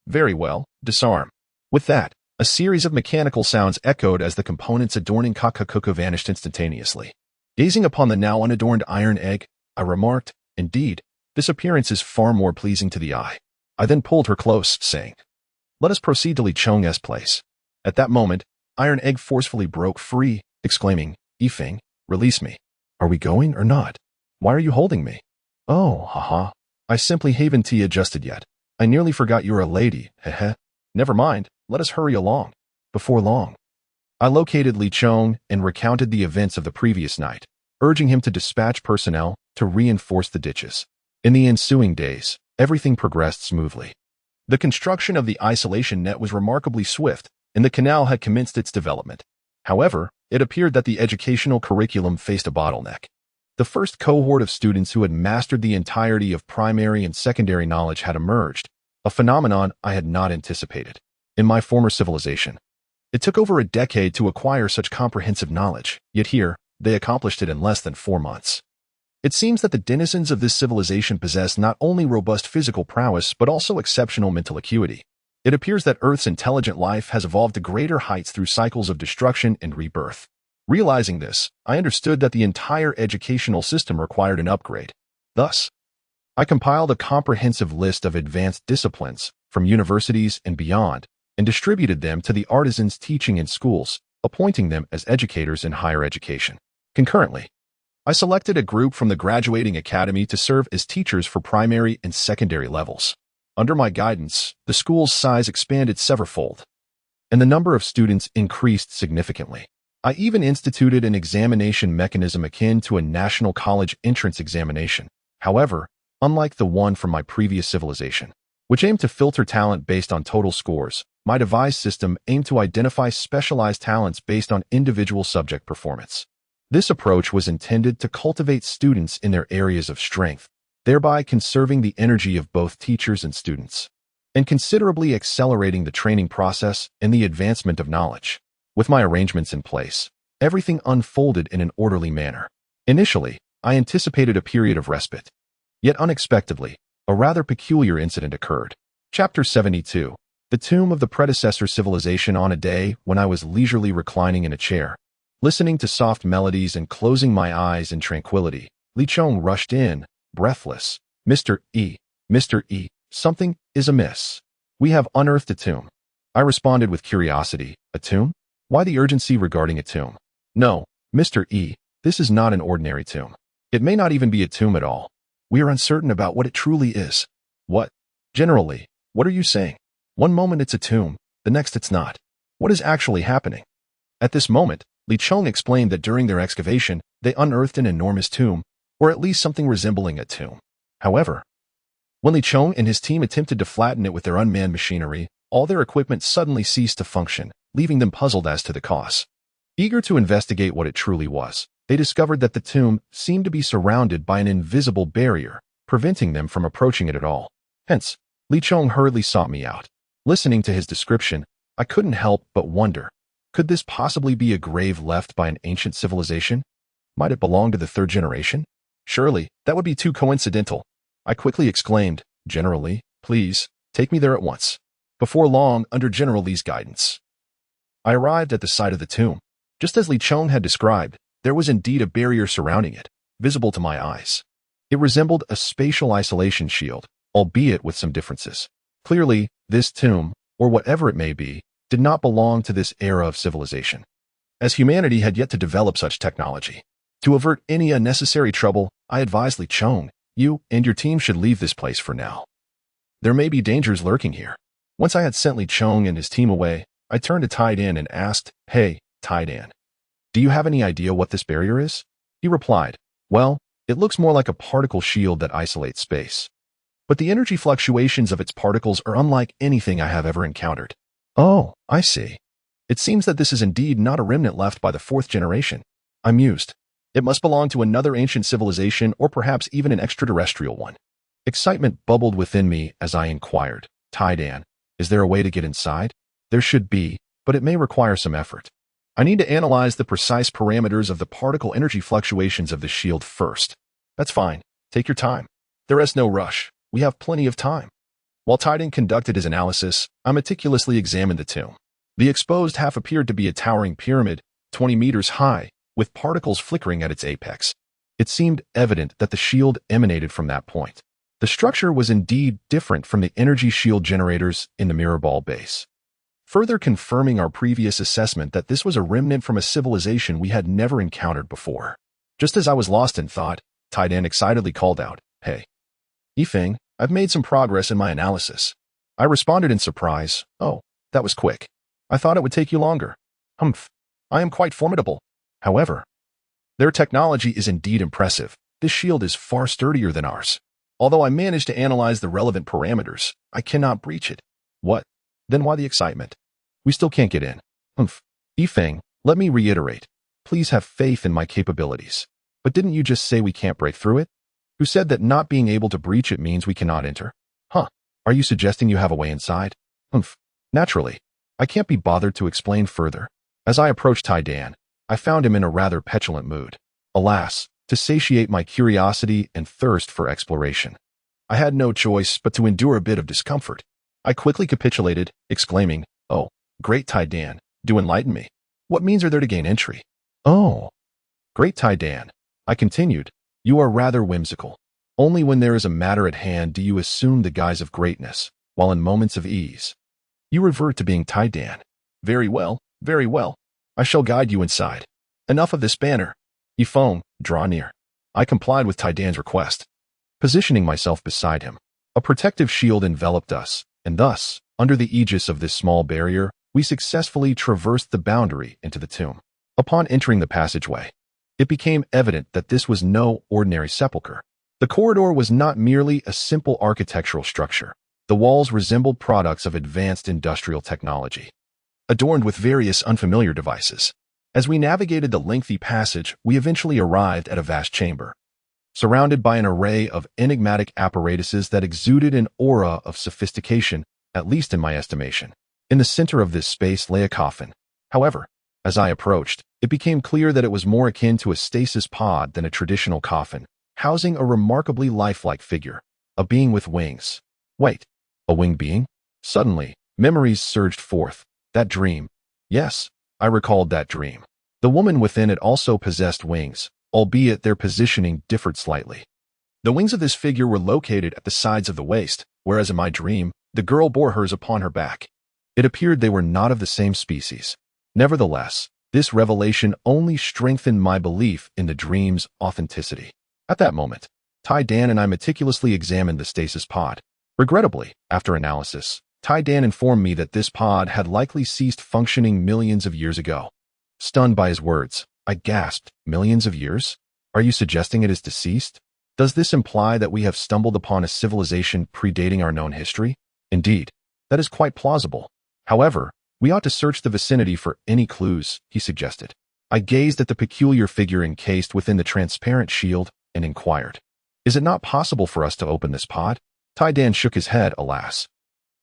Very well, disarm. With that, a series of mechanical sounds echoed as the components adorning Kakakuka vanished instantaneously. Gazing upon the now unadorned Iron Egg, I remarked, indeed, this appearance is far more pleasing to the eye. I then pulled her close, saying, let us proceed to Li Chong's place. At that moment, Iron Egg forcefully broke free, exclaiming, Yifeng, release me. Are we going or not? Why are you holding me? Oh, haha. I simply haven't adjusted yet. I nearly forgot you're a lady, heh. Never mind, let us hurry along. Before long, I located Li Chong and recounted the events of the previous night, urging him to dispatch personnel to reinforce the ditches. In the ensuing days, everything progressed smoothly. The construction of the isolation net was remarkably swift, and the canal had commenced its development. However, it appeared that the educational curriculum faced a bottleneck. The first cohort of students who had mastered the entirety of primary and secondary knowledge had emerged, a phenomenon I had not anticipated. In my former civilization, it took over a decade to acquire such comprehensive knowledge, yet here, they accomplished it in less than 4 months. It seems that the denizens of this civilization possess not only robust physical prowess but also exceptional mental acuity. It appears that Earth's intelligent life has evolved to greater heights through cycles of destruction and rebirth. Realizing this, I understood that the entire educational system required an upgrade. Thus, I compiled a comprehensive list of advanced disciplines from universities and beyond and distributed them to the artisans teaching in schools, appointing them as educators in higher education. Concurrently, I selected a group from the graduating academy to serve as teachers for primary and secondary levels. Under my guidance, the school's size expanded severalfold, and the number of students increased significantly. I even instituted an examination mechanism akin to a national college entrance examination. However, unlike the one from my previous civilization, which aimed to filter talent based on total scores, my devised system aimed to identify specialized talents based on individual subject performance. This approach was intended to cultivate students in their areas of strength, thereby conserving the energy of both teachers and students, and considerably accelerating the training process and the advancement of knowledge. With my arrangements in place, everything unfolded in an orderly manner. Initially, I anticipated a period of respite. Yet unexpectedly, a rather peculiar incident occurred. Chapter 72. The Tomb of the Predecessor Civilization. On a day when I was leisurely reclining in a chair, listening to soft melodies and closing my eyes in tranquility, Li Chong rushed in, breathless. Mr. E. Something is amiss. We have unearthed a tomb. I responded with curiosity. A tomb? Why the urgency regarding a tomb? No, Mr. E, this is not an ordinary tomb. It may not even be a tomb at all. We are uncertain about what it truly is. What? Generally, what are you saying? One moment it's a tomb, the next it's not. What is actually happening? At this moment, Li Chong explained that during their excavation, they unearthed an enormous tomb, or at least something resembling a tomb. However, when Li Chong and his team attempted to flatten it with their unmanned machinery, all their equipment suddenly ceased to function, leaving them puzzled as to the cause. Eager to investigate what it truly was, they discovered that the tomb seemed to be surrounded by an invisible barrier, preventing them from approaching it at all. Hence, Li Chong hurriedly sought me out. Listening to his description, I couldn't help but wonder, could this possibly be a grave left by an ancient civilization? Might it belong to the 3rd generation? Surely, that would be too coincidental. I quickly exclaimed, General Li, please, take me there at once. Before long, under General Li's guidance, I arrived at the site of the tomb. Just as Li Chong had described, there was indeed a barrier surrounding it, visible to my eyes. It resembled a spatial isolation shield, albeit with some differences. Clearly, this tomb, or whatever it may be, did not belong to this era of civilization, as humanity had yet to develop such technology. To avert any unnecessary trouble, I advised Li Chong, you and your team should leave this place for now. There may be dangers lurking here. Once I had sent Li Chong and his team away, I turned to Tai Dan and asked, Hey, Tai Dan, do you have any idea what this barrier is? He replied, Well, it looks more like a particle shield that isolates space. But the energy fluctuations of its particles are unlike anything I have ever encountered. Oh, I see. It seems that this is indeed not a remnant left by the 4th generation. I mused. It must belong to another ancient civilization or perhaps even an extraterrestrial one. Excitement bubbled within me as I inquired, Tai Dan, is there a way to get inside? There should be, but it may require some effort. I need to analyze the precise parameters of the particle energy fluctuations of the shield first. That's fine. Take your time. There is no rush. We have plenty of time. While Titan conducted his analysis, I meticulously examined the tomb. The exposed half appeared to be a towering pyramid, 20 meters high, with particles flickering at its apex. It seemed evident that the shield emanated from that point. The structure was indeed different from the energy shield generators in the mirror ball base, further confirming our previous assessment that this was a remnant from a civilization we had never encountered before. Just as I was lost in thought, Titan excitedly called out, Hey, Yifeng, I've made some progress in my analysis. I responded in surprise, Oh, that was quick. I thought it would take you longer. Humph, I am quite formidable. However, their technology is indeed impressive. This shield is far sturdier than ours. Although I managed to analyze the relevant parameters, I cannot breach it. What? Then why the excitement? We still can't get in. Humph. Yifeng, let me reiterate. Please have faith in my capabilities. But didn't you just say we can't break through it? Who said that not being able to breach it means we cannot enter? Huh. Are you suggesting you have a way inside? Humph. Naturally. I can't be bothered to explain further. As I approached Tai Dan, I found him in a rather petulant mood. Alas, to satiate my curiosity and thirst for exploration, I had no choice but to endure a bit of discomfort. I quickly capitulated, exclaiming, "Oh, great Tai Dan, do enlighten me. What means are there to gain entry?" "Oh, great Tai Dan," I continued, "you are rather whimsical. Only when there is a matter at hand do you assume the guise of greatness, while in moments of ease you revert to being Tai Dan. Very well, very well. I shall guide you inside. Enough of this banner. Yifeng, draw near." I complied with Tai Dan's request, positioning myself beside him. A protective shield enveloped us, and thus, under the aegis of this small barrier, we successfully traversed the boundary into the tomb. Upon entering the passageway, it became evident that this was no ordinary sepulchre. The corridor was not merely a simple architectural structure. The walls resembled products of advanced industrial technology, adorned with various unfamiliar devices. As we navigated the lengthy passage, we eventually arrived at a vast chamber, surrounded by an array of enigmatic apparatuses that exuded an aura of sophistication, at least in my estimation. In the center of this space lay a coffin. However, as I approached, it became clear that it was more akin to a stasis pod than a traditional coffin, housing a remarkably lifelike figure, a being with wings. Wait, a winged being? Suddenly, memories surged forth. That dream. Yes, I recalled that dream. The woman within it also possessed wings, albeit their positioning differed slightly. The wings of this figure were located at the sides of the waist, whereas in my dream, the girl bore hers upon her back. It appeared they were not of the same species. Nevertheless, this revelation only strengthened my belief in the dream's authenticity. At that moment, Tai Dan and I meticulously examined the stasis pod. Regrettably, after analysis, Tai Dan informed me that this pod had likely ceased functioning millions of years ago. Stunned by his words, I gasped, "Millions of years? Are you suggesting it is deceased? Does this imply that we have stumbled upon a civilization predating our known history?" "Indeed, that is quite plausible. However, we ought to search the vicinity for any clues," he suggested. I gazed at the peculiar figure encased within the transparent shield and inquired, "Is it not possible for us to open this pod?" Tai Dan shook his head, alas.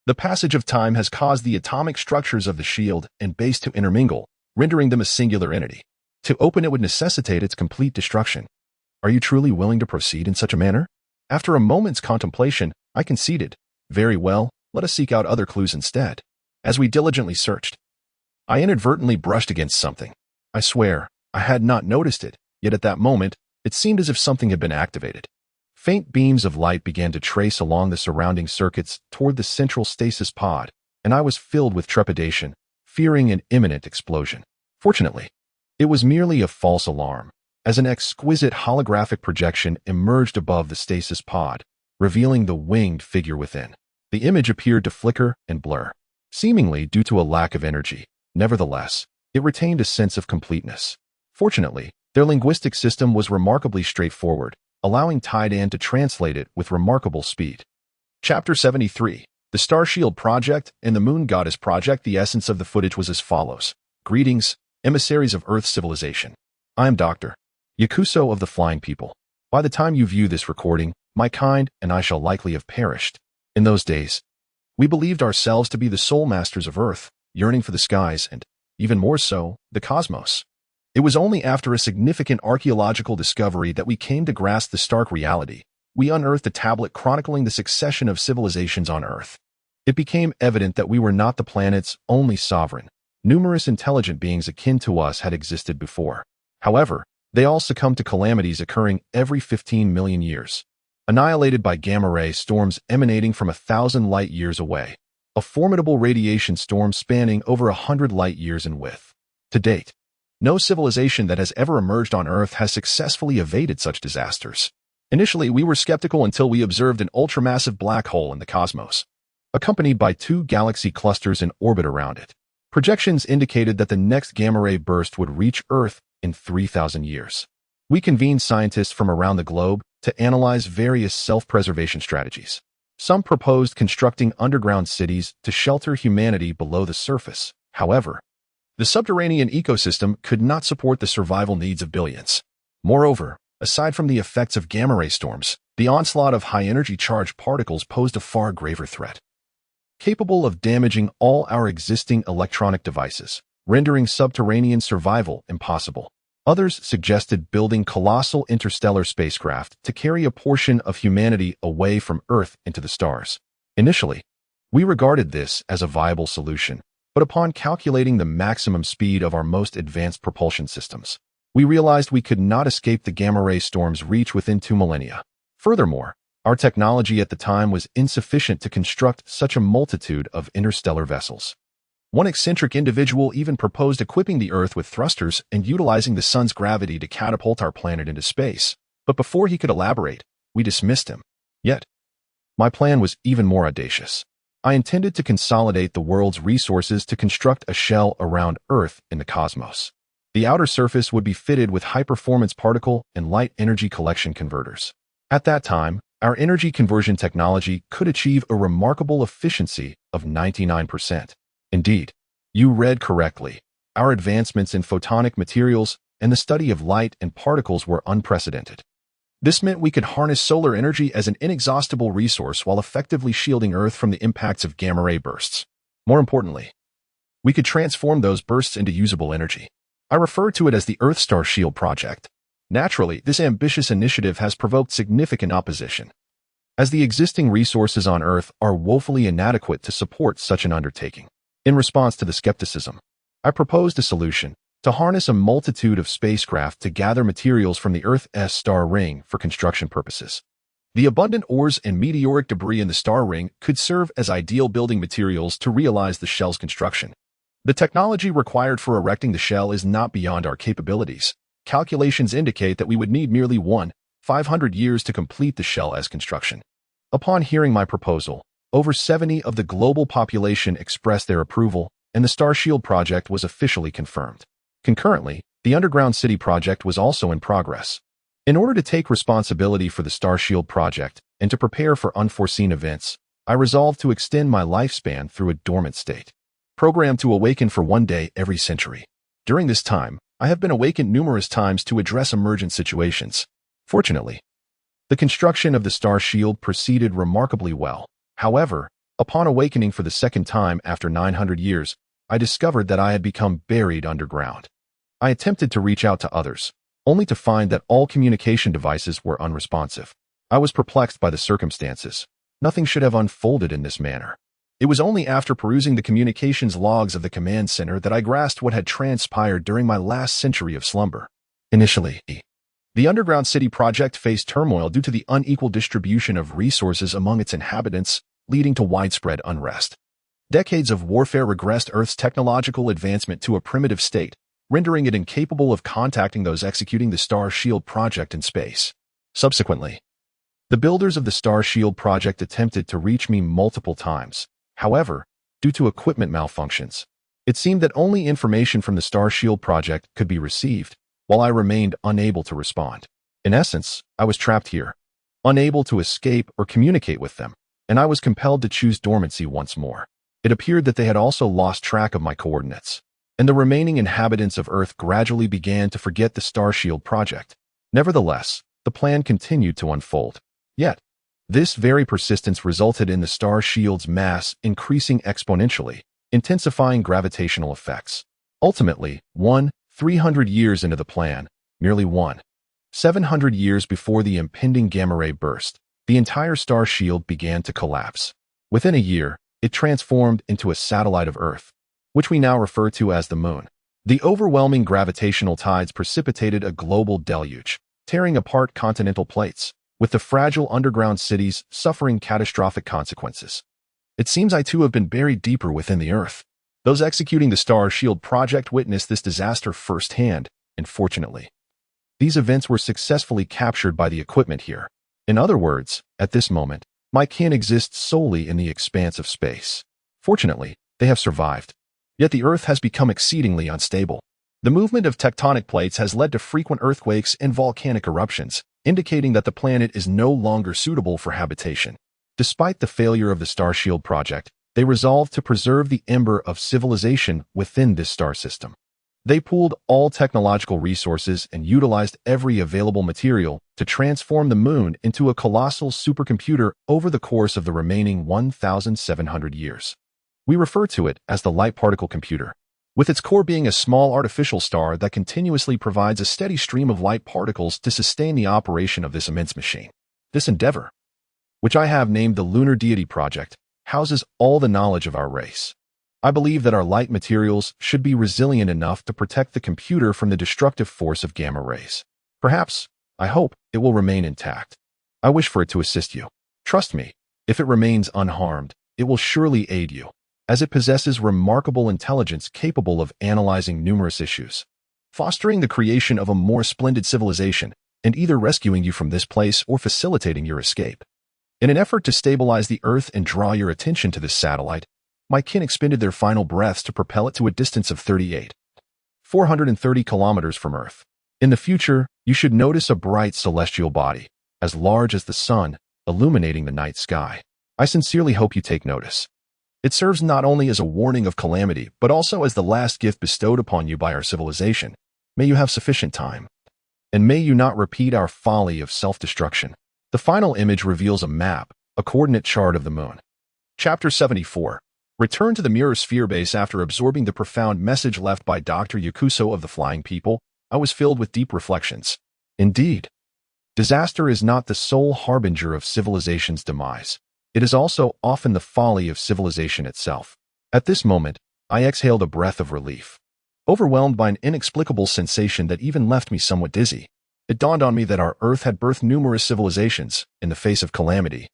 "The passage of time has caused the atomic structures of the shield and base to intermingle, rendering them a singular entity. To open it would necessitate its complete destruction. Are you truly willing to proceed in such a manner?" After a moment's contemplation, I conceded, "Very well, let us seek out other clues instead." As we diligently searched, I inadvertently brushed against something. I swear, I had not noticed it, yet at that moment, it seemed as if something had been activated. Faint beams of light began to trace along the surrounding circuits toward the central stasis pod, and I was filled with trepidation, fearing an imminent explosion. Fortunately, it was merely a false alarm, as an exquisite holographic projection emerged above the stasis pod, revealing the winged figure within. The image appeared to flicker and blur, seemingly due to a lack of energy. Nevertheless, it retained a sense of completeness. Fortunately, their linguistic system was remarkably straightforward, allowing Tai Dan to translate it with remarkable speed. Chapter 73. The Starshield Project and the Moon Goddess Project. The essence of the footage was as follows. Greetings, emissaries of Earth civilization. I am Dr. Yakuso of the Flying People. By the time you view this recording, my kind and I shall likely have perished. In those days, we believed ourselves to be the sole masters of Earth, yearning for the skies and, even more so, the cosmos. It was only after a significant archaeological discovery that we came to grasp the stark reality. We unearthed a tablet chronicling the succession of civilizations on Earth. It became evident that we were not the planet's only sovereign. Numerous intelligent beings akin to us had existed before. However, they all succumbed to calamities occurring every 15 million years, annihilated by gamma-ray storms emanating from 1,000 light-years away, a formidable radiation storm spanning over 100 light-years in width. To date, no civilization that has ever emerged on Earth has successfully evaded such disasters. Initially, we were skeptical until we observed an ultramassive black hole in the cosmos, accompanied by 2 galaxy clusters in orbit around it. Projections indicated that the next gamma-ray burst would reach Earth in 3,000 years. We convened scientists from around the globe to analyze various self-preservation strategies. Some proposed constructing underground cities to shelter humanity below the surface. However, the subterranean ecosystem could not support the survival needs of billions. Moreover, aside from the effects of gamma-ray storms, the onslaught of high-energy charged particles posed a far graver threat, capable of damaging all our existing electronic devices, rendering subterranean survival impossible. Others suggested building colossal interstellar spacecraft to carry a portion of humanity away from Earth into the stars. Initially, we regarded this as a viable solution, but upon calculating the maximum speed of our most advanced propulsion systems, we realized we could not escape the gamma-ray storm's reach within 2 millennia. Furthermore, our technology at the time was insufficient to construct such a multitude of interstellar vessels. One eccentric individual even proposed equipping the Earth with thrusters and utilizing the sun's gravity to catapult our planet into space. But before he could elaborate, we dismissed him. Yet, my plan was even more audacious. I intended to consolidate the world's resources to construct a shell around Earth in the cosmos. The outer surface would be fitted with high-performance particle and light energy collection converters. At that time, our energy conversion technology could achieve a remarkable efficiency of 99%. Indeed, you read correctly. Our advancements in photonic materials and the study of light and particles were unprecedented. This meant we could harness solar energy as an inexhaustible resource while effectively shielding Earth from the impacts of gamma-ray bursts. More importantly, we could transform those bursts into usable energy. I refer to it as the Earth Star Shield Project. Naturally, this ambitious initiative has provoked significant opposition, as the existing resources on Earth are woefully inadequate to support such an undertaking. In response to the skepticism, I proposed a solution to harness a multitude of spacecraft to gather materials from the Earth's star ring for construction purposes. The abundant ores and meteoric debris in the star ring could serve as ideal building materials to realize the shell's construction. The technology required for erecting the shell is not beyond our capabilities. Calculations indicate that we would need merely 500 years to complete the shell's construction. Upon hearing my proposal, over 70% of the global population expressed their approval, and the Star Shield project was officially confirmed. Concurrently, the Underground City project was also in progress. In order to take responsibility for the Star Shield project and to prepare for unforeseen events, I resolved to extend my lifespan through a dormant state, programmed to awaken for 1 day every century. During this time, I have been awakened numerous times to address emergent situations. Fortunately, the construction of the Star Shield proceeded remarkably well. However, upon awakening for the second time after 900 years, I discovered that I had become buried underground. I attempted to reach out to others, only to find that all communication devices were unresponsive. I was perplexed by the circumstances. Nothing should have unfolded in this manner. It was only after perusing the communications logs of the command center that I grasped what had transpired during my last century of slumber. Initially, the Underground City project faced turmoil due to the unequal distribution of resources among its inhabitants, leading to widespread unrest. Decades of warfare regressed Earth's technological advancement to a primitive state, rendering it incapable of contacting those executing the Star Shield project in space. Subsequently, the builders of the Star Shield project attempted to reach me multiple times. However, due to equipment malfunctions, it seemed that only information from the Star Shield project could be received, while I remained unable to respond. In essence, I was trapped here, unable to escape or communicate with them, and I was compelled to choose dormancy once more. It appeared that they had also lost track of my coordinates, and the remaining inhabitants of Earth gradually began to forget the Star Shield project. Nevertheless, the plan continued to unfold. Yet, this very persistence resulted in the Star Shield's mass increasing exponentially, intensifying gravitational effects. Ultimately, 300 years into the plan, merely 700 years before the impending gamma-ray burst, the entire Star Shield began to collapse. Within a year, it transformed into a satellite of Earth, which we now refer to as the Moon. The overwhelming gravitational tides precipitated a global deluge, tearing apart continental plates, with the fragile underground cities suffering catastrophic consequences. It seems I too have been buried deeper within the Earth. Those executing the Star Shield project witnessed this disaster firsthand, and fortunately, these events were successfully captured by the equipment here. In other words, at this moment, my kin exists solely in the expanse of space. Fortunately, they have survived. Yet the Earth has become exceedingly unstable. The movement of tectonic plates has led to frequent earthquakes and volcanic eruptions, indicating that the planet is no longer suitable for habitation. Despite the failure of the Starshield project, they resolved to preserve the ember of civilization within this star system. They pooled all technological resources and utilized every available material to transform the moon into a colossal supercomputer over the course of the remaining 1,700 years. We refer to it as the light particle computer, with its core being a small artificial star that continuously provides a steady stream of light particles to sustain the operation of this immense machine. This endeavor, which I have named the Lunar Deity Project, houses all the knowledge of our race. I believe that our light materials should be resilient enough to protect the computer from the destructive force of gamma rays. Perhaps, I hope, it will remain intact. I wish for it to assist you. Trust me, if it remains unharmed, it will surely aid you, as it possesses remarkable intelligence capable of analyzing numerous issues, fostering the creation of a more splendid civilization, and either rescuing you from this place or facilitating your escape. In an effort to stabilize the Earth and draw your attention to this satellite, my kin expended their final breaths to propel it to a distance of 430 kilometers from Earth. In the future, you should notice a bright celestial body, as large as the sun, illuminating the night sky. I sincerely hope you take notice. It serves not only as a warning of calamity, but also as the last gift bestowed upon you by our civilization. May you have sufficient time. And may you not repeat our folly of self-destruction. The final image reveals a map, a coordinate chart of the moon. Chapter 74. Return to the Mirror Sphere base. After absorbing the profound message left by Dr. Yakuso of the Flying People, I was filled with deep reflections. Indeed, disaster is not the sole harbinger of civilization's demise. It is also often the folly of civilization itself. At this moment, I exhaled a breath of relief, overwhelmed by an inexplicable sensation that even left me somewhat dizzy. It dawned on me that our Earth had birthed numerous civilizations in the face of calamity.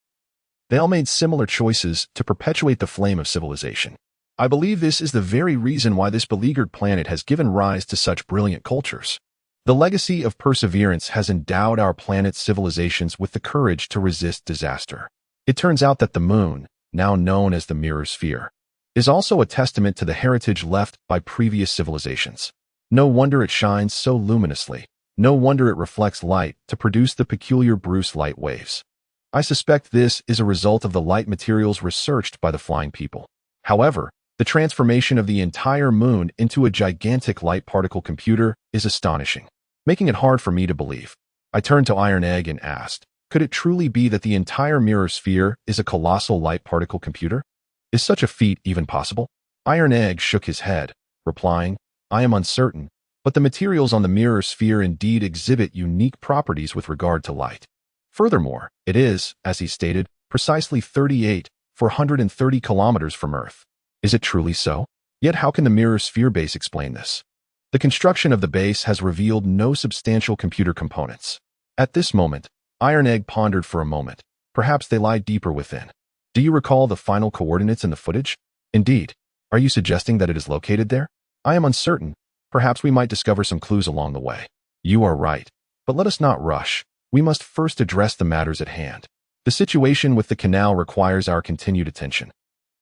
They all made similar choices to perpetuate the flame of civilization. I believe this is the very reason why this beleaguered planet has given rise to such brilliant cultures. The legacy of perseverance has endowed our planet's civilizations with the courage to resist disaster. It turns out that the moon, now known as the Mirror Sphere, is also a testament to the heritage left by previous civilizations. No wonder it shines so luminously. No wonder it reflects light to produce the peculiar Bruce light waves. I suspect this is a result of the light materials researched by the Flying People. However, the transformation of the entire moon into a gigantic light particle computer is astonishing, making it hard for me to believe. I turned to Iron Egg and asked, could it truly be that the entire Mirror Sphere is a colossal light particle computer? Is such a feat even possible? Iron Egg shook his head, replying, I am uncertain, but the materials on the Mirror Sphere indeed exhibit unique properties with regard to light. Furthermore, it is, as he stated, precisely 430 kilometers from Earth. Is it truly so? Yet how can the Mirror Sphere base explain this? The construction of the base has revealed no substantial computer components. At this moment, Iron Egg pondered for a moment. Perhaps they lie deeper within. Do you recall the final coordinates in the footage? Indeed. Are you suggesting that it is located there? I am uncertain. Perhaps we might discover some clues along the way. You are right. But let us not rush. We must first address the matters at hand. The situation with the canal requires our continued attention.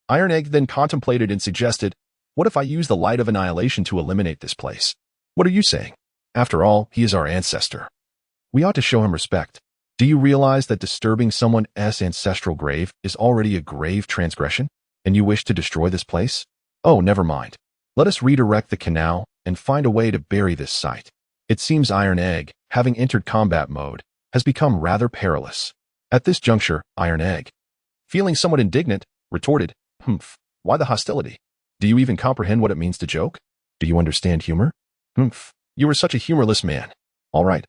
Iron Egg then contemplated and suggested, what if I use the light of annihilation to eliminate this place? What are you saying? After all, he is our ancestor. We ought to show him respect. Do you realize that disturbing someone's ancestral grave is already a grave transgression? And you wish to destroy this place? Oh, never mind. Let us redirect the canal and find a way to bury this site. It seems Iron Egg, having entered combat mode, has become rather perilous. At this juncture, Iron Egg, feeling somewhat indignant, retorted, why the hostility? Do you even comprehend what it means to joke? Do you understand humor? You are such a humorless man. All right.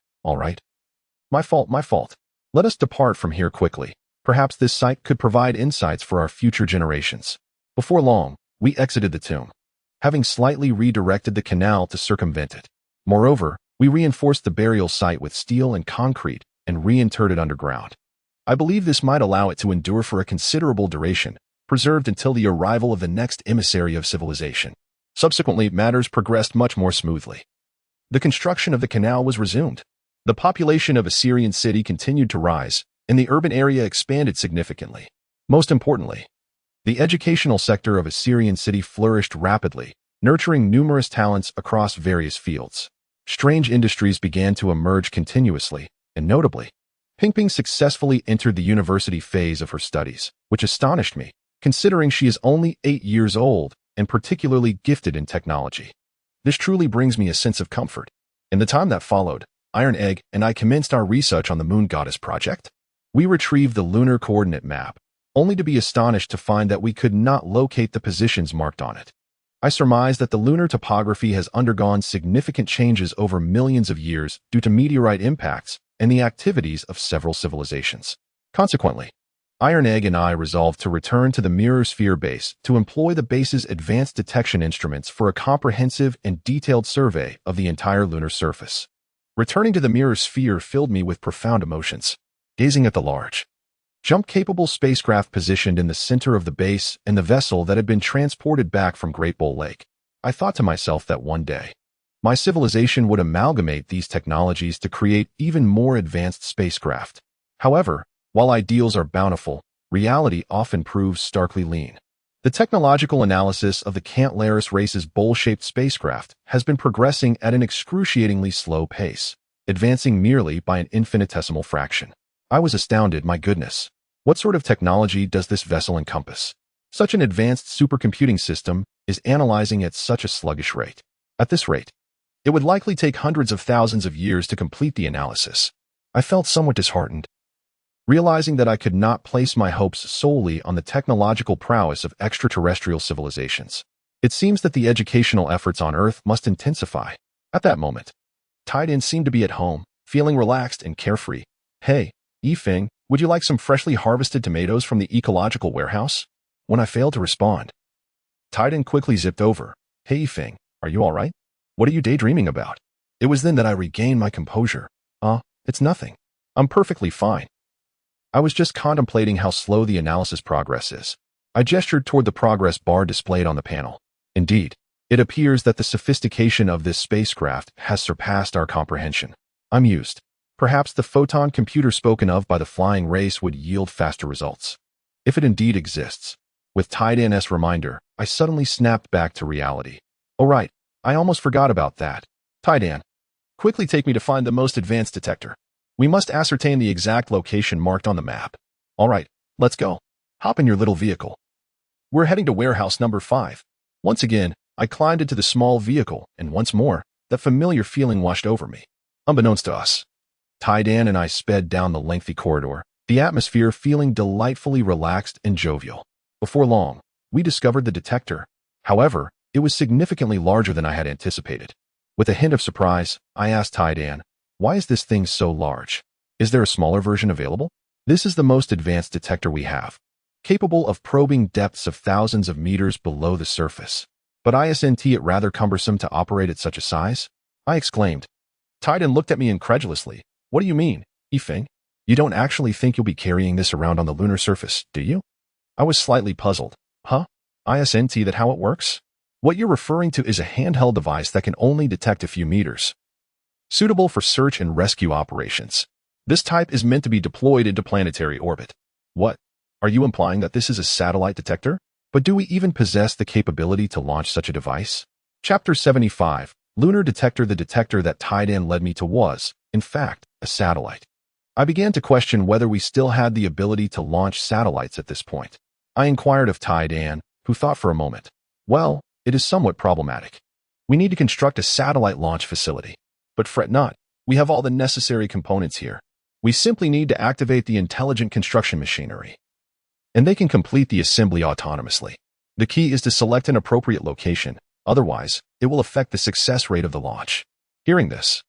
My fault. Let us depart from here quickly. Perhaps this site could provide insights for our future generations. Before long, we exited the tomb, having slightly redirected the canal to circumvent it. Moreover, we reinforced the burial site with steel and concrete and reinterred it underground. I believe this might allow it to endure for a considerable duration, preserved until the arrival of the next emissary of civilization. Subsequently, matters progressed much more smoothly. The construction of the canal was resumed. The population of Assyrian City continued to rise, and the urban area expanded significantly. Most importantly, the educational sector of Assyrian City flourished rapidly, nurturing numerous talents across various fields. Strange industries began to emerge continuously, and notably, Ping successfully entered the university phase of her studies, which astonished me, considering she is only 8 years old and particularly gifted in technology. This truly brings me a sense of comfort. In the time that followed, Iron Egg and I commenced our research on the Moon Goddess project. We retrieved the lunar coordinate map, only to be astonished to find that we could not locate the positions marked on it. I surmise that the lunar topography has undergone significant changes over millions of years due to meteorite impacts and the activities of several civilizations. Consequently, Iron Egg and I resolved to return to the Mirror Sphere base to employ the base's advanced detection instruments for a comprehensive and detailed survey of the entire lunar surface. Returning to the Mirror Sphere filled me with profound emotions. Gazing at the large, jump-capable spacecraft positioned in the center of the base and the vessel that had been transported back from Great Bull Lake, I thought to myself that one day, my civilization would amalgamate these technologies to create even more advanced spacecraft. However, while ideals are bountiful, reality often proves starkly lean. The technological analysis of the Cantlaris race's bowl-shaped spacecraft has been progressing at an excruciatingly slow pace, advancing merely by an infinitesimal fraction. I was astounded, my goodness. What sort of technology does this vessel encompass? Such an advanced supercomputing system is analyzing at such a sluggish rate. At this rate, it would likely take hundreds of thousands of years to complete the analysis. I felt somewhat disheartened, realizing that I could not place my hopes solely on the technological prowess of extraterrestrial civilizations. It seems that the educational efforts on Earth must intensify. At that moment, Titan seemed to be at home, feeling relaxed and carefree. Hey, Yifeng, would you like some freshly harvested tomatoes from the ecological warehouse? When I failed to respond, Titan quickly zipped over. Hey Yifeng, are you all right? What are you daydreaming about? It was then that I regained my composure. It's nothing. I'm perfectly fine. I was just contemplating how slow the analysis progress is. I gestured toward the progress bar displayed on the panel. Indeed, it appears that the sophistication of this spacecraft has surpassed our comprehension. I'm used. Perhaps the photon computer spoken of by the flying race would yield faster results. If it indeed exists. With Titan's reminder, I suddenly snapped back to reality. Oh right, I almost forgot about that. Titan, quickly take me to find the most advanced detector. We must ascertain the exact location marked on the map. All right, let's go. Hop in your little vehicle. We're heading to warehouse number 5. Once again, I climbed into the small vehicle, and once more, that familiar feeling washed over me. Unbeknownst to us, Tidan and I sped down the lengthy corridor, the atmosphere feeling delightfully relaxed and jovial. Before long, we discovered the detector. However, it was significantly larger than I had anticipated. With a hint of surprise, I asked Tidan, why is this thing so large? Is there a smaller version available? This is the most advanced detector we have, capable of probing depths of thousands of meters below the surface. But isn't it rather cumbersome to operate at such a size? I exclaimed. Tidan looked at me incredulously. What do you mean, Yifeng? You don't actually think you'll be carrying this around on the lunar surface, do you? I was slightly puzzled. Huh? Isn't that how it works? What you're referring to is a handheld device that can only detect a few meters, suitable for search and rescue operations. This type is meant to be deployed into planetary orbit. What? Are you implying that this is a satellite detector? But do we even possess the capability to launch such a device? Chapter 75, Lunar Detector. The detector that Tidan led me to was, in fact, a satellite. I began to question whether we still had the ability to launch satellites at this point. I inquired of Tidan, who thought for a moment. Well, it is somewhat problematic. We need to construct a satellite launch facility. But fret not, we have all the necessary components here. We simply need to activate the intelligent construction machinery, and they can complete the assembly autonomously. The key is to select an appropriate location, otherwise, it will affect the success rate of the launch. Hearing this,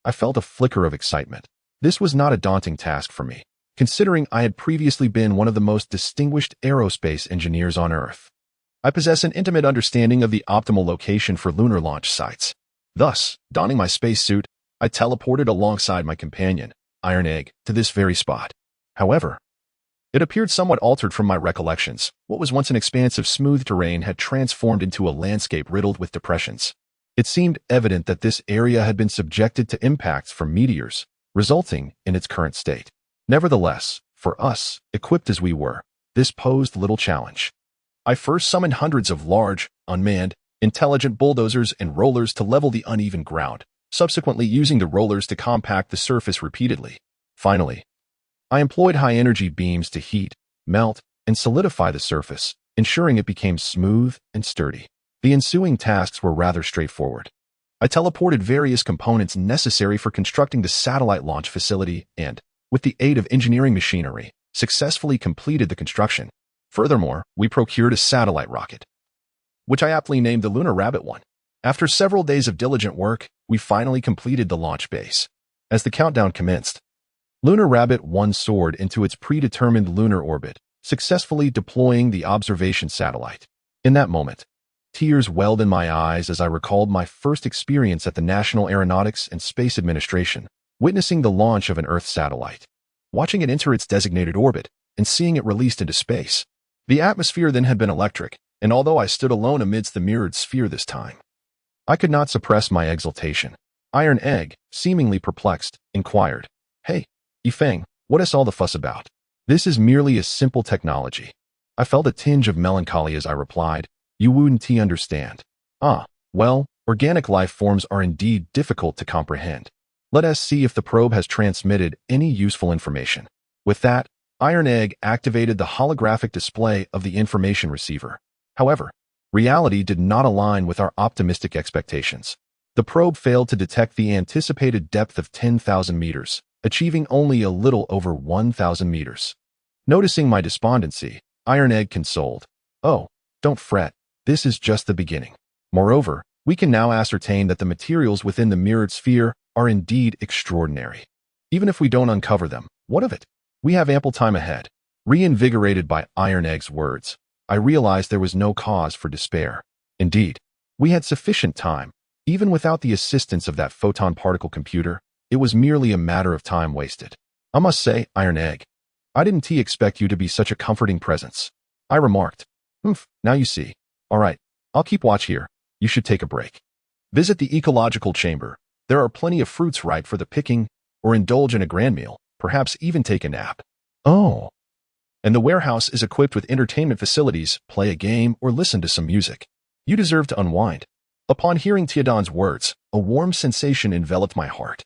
I felt a flicker of excitement. This was not a daunting task for me, considering I had previously been one of the most distinguished aerospace engineers on Earth. I possess an intimate understanding of the optimal location for lunar launch sites. Thus, donning my spacesuit, I teleported alongside my companion, Iron Egg, to this very spot. However, it appeared somewhat altered from my recollections. What was once an expanse of smooth terrain had transformed into a landscape riddled with depressions. It seemed evident that this area had been subjected to impacts from meteors, resulting in its current state. Nevertheless, for us, equipped as we were, this posed little challenge. I first summoned hundreds of large, unmanned, intelligent bulldozers and rollers to level the uneven ground, subsequently using the rollers to compact the surface repeatedly. Finally, I employed high-energy beams to heat, melt, and solidify the surface, ensuring it became smooth and sturdy. The ensuing tasks were rather straightforward. I teleported various components necessary for constructing the satellite launch facility and, with the aid of engineering machinery, successfully completed the construction. Furthermore, we procured a satellite rocket, which I aptly named the Lunar Rabbit 1. After several days of diligent work, we finally completed the launch base. As the countdown commenced, Lunar Rabbit 1 soared into its predetermined lunar orbit, successfully deploying the observation satellite. In that moment, tears welled in my eyes as I recalled my first experience at the National Aeronautics and Space Administration, witnessing the launch of an Earth satellite, watching it enter its designated orbit, and seeing it released into space. The atmosphere then had been electric, and although I stood alone amidst the mirrored sphere this time, I could not suppress my exultation. Iron Egg, seemingly perplexed, inquired, "Hey, Yifeng, what is all the fuss about? This is merely a simple technology." I felt a tinge of melancholy as I replied, "You wouldn't understand." "Ah, well, organic life forms are indeed difficult to comprehend. Let us see if the probe has transmitted any useful information." With that, Iron Egg activated the holographic display of the information receiver. However, reality did not align with our optimistic expectations. The probe failed to detect the anticipated depth of 10,000 meters, achieving only a little over 1,000 meters. Noticing my despondency, Iron Egg consoled, "Oh, don't fret, this is just the beginning. Moreover, we can now ascertain that the materials within the mirrored sphere are indeed extraordinary. Even if we don't uncover them, what of it? We have ample time ahead." Reinvigorated by Iron Egg's words, I realized there was no cause for despair. Indeed, we had sufficient time. Even without the assistance of that photon particle computer, it was merely a matter of time wasted. "I must say, Iron Egg, I didn't expect you to be such a comforting presence," I remarked. Now you see. All right, I'll keep watch here. You should take a break. Visit the ecological chamber. There are plenty of fruits ripe for the picking, or indulge in a grand meal, perhaps even take a nap. Oh. And the warehouse is equipped with entertainment facilities, play a game, or listen to some music. You deserve to unwind." Upon hearing Tiadon's words, a warm sensation enveloped my heart.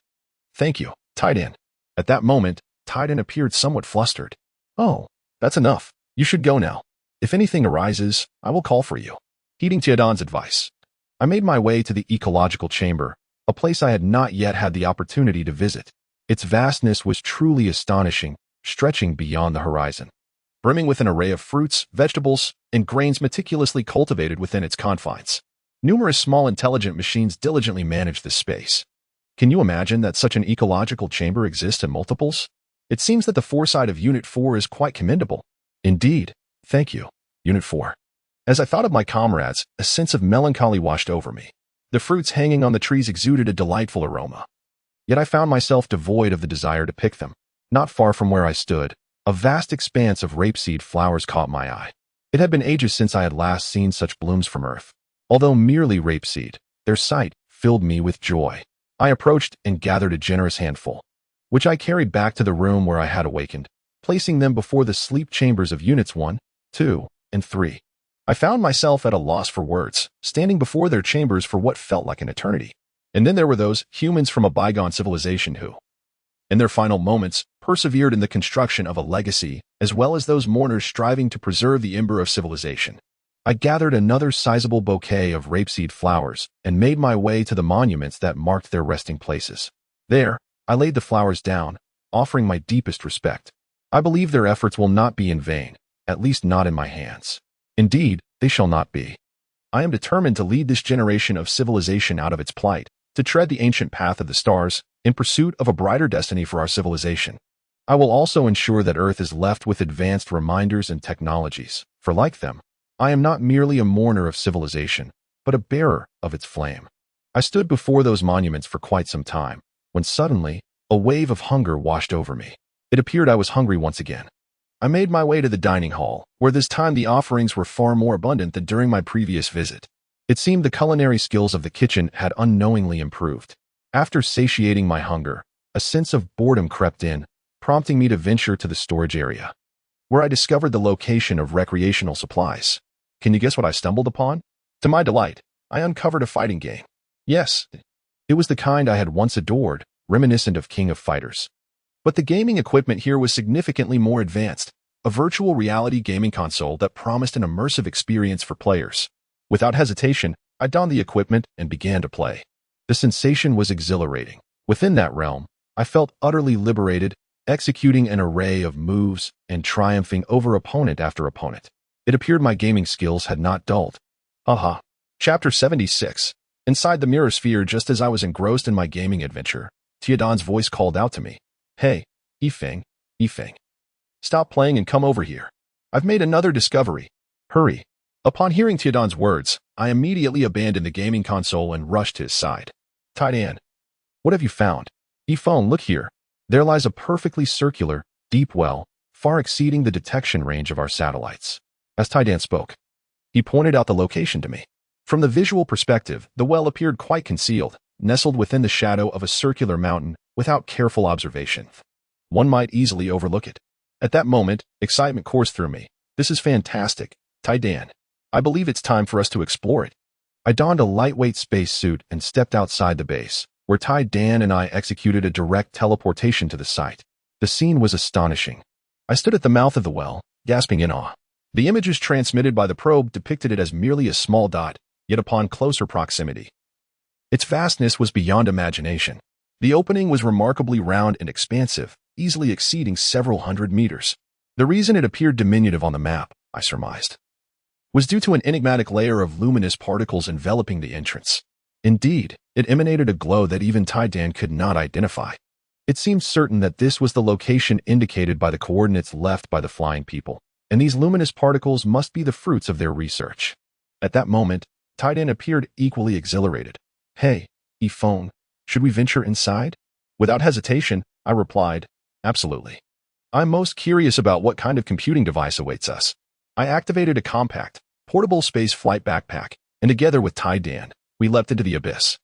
"Thank you, Tidan." At that moment, Tidan appeared somewhat flustered. "Oh, that's enough. You should go now. If anything arises, I will call for you." Heeding Tiadon's advice, I made my way to the ecological chamber, a place I had not yet had the opportunity to visit. Its vastness was truly astonishing, stretching beyond the horizon, brimming with an array of fruits, vegetables, and grains meticulously cultivated within its confines. Numerous small intelligent machines diligently manage this space. Can you imagine that such an ecological chamber exists in multiples? It seems that the foresight of Unit 4 is quite commendable. Indeed. Thank you, Unit 4. As I thought of my comrades, a sense of melancholy washed over me. The fruits hanging on the trees exuded a delightful aroma. Yet I found myself devoid of the desire to pick them. Not far from where I stood, a vast expanse of rapeseed flowers caught my eye. It had been ages since I had last seen such blooms from earth. Although merely rapeseed, their sight filled me with joy. I approached and gathered a generous handful, which I carried back to the room where I had awakened, placing them before the sleep chambers of Units 1, 2, and 3. I found myself at a loss for words, standing before their chambers for what felt like an eternity. And then there were those humans from a bygone civilization who, in their final moments, persevered in the construction of a legacy, as well as those mourners striving to preserve the ember of civilization. I gathered another sizable bouquet of rapeseed flowers and made my way to the monuments that marked their resting places. There, I laid the flowers down, offering my deepest respect. I believe their efforts will not be in vain, at least not in my hands. Indeed, they shall not be. I am determined to lead this generation of civilization out of its plight, to tread the ancient path of the stars, in pursuit of a brighter destiny for our civilization. I will also ensure that Earth is left with advanced reminders and technologies, for like them, I am not merely a mourner of civilization, but a bearer of its flame. I stood before those monuments for quite some time, when suddenly, a wave of hunger washed over me. It appeared I was hungry once again. I made my way to the dining hall, where this time the offerings were far more abundant than during my previous visit. It seemed the culinary skills of the kitchen had unknowingly improved. After satiating my hunger, a sense of boredom crept in, prompting me to venture to the storage area, where I discovered the location of recreational supplies. Can you guess what I stumbled upon? To my delight, I uncovered a fighting game. Yes, it was the kind I had once adored, reminiscent of King of Fighters. But the gaming equipment here was significantly more advanced, a virtual reality gaming console that promised an immersive experience for players. Without hesitation, I donned the equipment and began to play. The sensation was exhilarating. Within that realm, I felt utterly liberated, executing an array of moves and triumphing over opponent after opponent. It appeared my gaming skills had not dulled. Aha. Chapter 76. Inside the mirror sphere, just as I was engrossed in my gaming adventure, Tiadan's voice called out to me. Hey, Yifeng. Stop playing and come over here. I've made another discovery. Hurry. Upon hearing Tiadan's words, I immediately abandoned the gaming console and rushed to his side. Tidan, what have you found? Yifeng, look here. There lies a perfectly circular, deep well, far exceeding the detection range of our satellites. As Tidan spoke, he pointed out the location to me. From the visual perspective, the well appeared quite concealed, nestled within the shadow of a circular mountain without careful observation. One might easily overlook it. At that moment, excitement coursed through me. This is fantastic, Tidan. I believe it's time for us to explore it. I donned a lightweight spacesuit and stepped outside the base, where Tidan and I executed a direct teleportation to the site. The scene was astonishing. I stood at the mouth of the well, gasping in awe. The images transmitted by the probe depicted it as merely a small dot, yet upon closer proximity, its vastness was beyond imagination. The opening was remarkably round and expansive, easily exceeding several hundred meters. The reason it appeared diminutive on the map, I surmised, was due to an enigmatic layer of luminous particles enveloping the entrance. Indeed, it emanated a glow that even Tidan could not identify. It seemed certain that this was the location indicated by the coordinates left by the flying people, and these luminous particles must be the fruits of their research. At that moment, Tidan appeared equally exhilarated. Hey, Yifeng, should we venture inside? Without hesitation, I replied, absolutely. I'm most curious about what kind of computing device awaits us. I activated a compact, portable space flight backpack, and together with Tidan, we leapt into the abyss.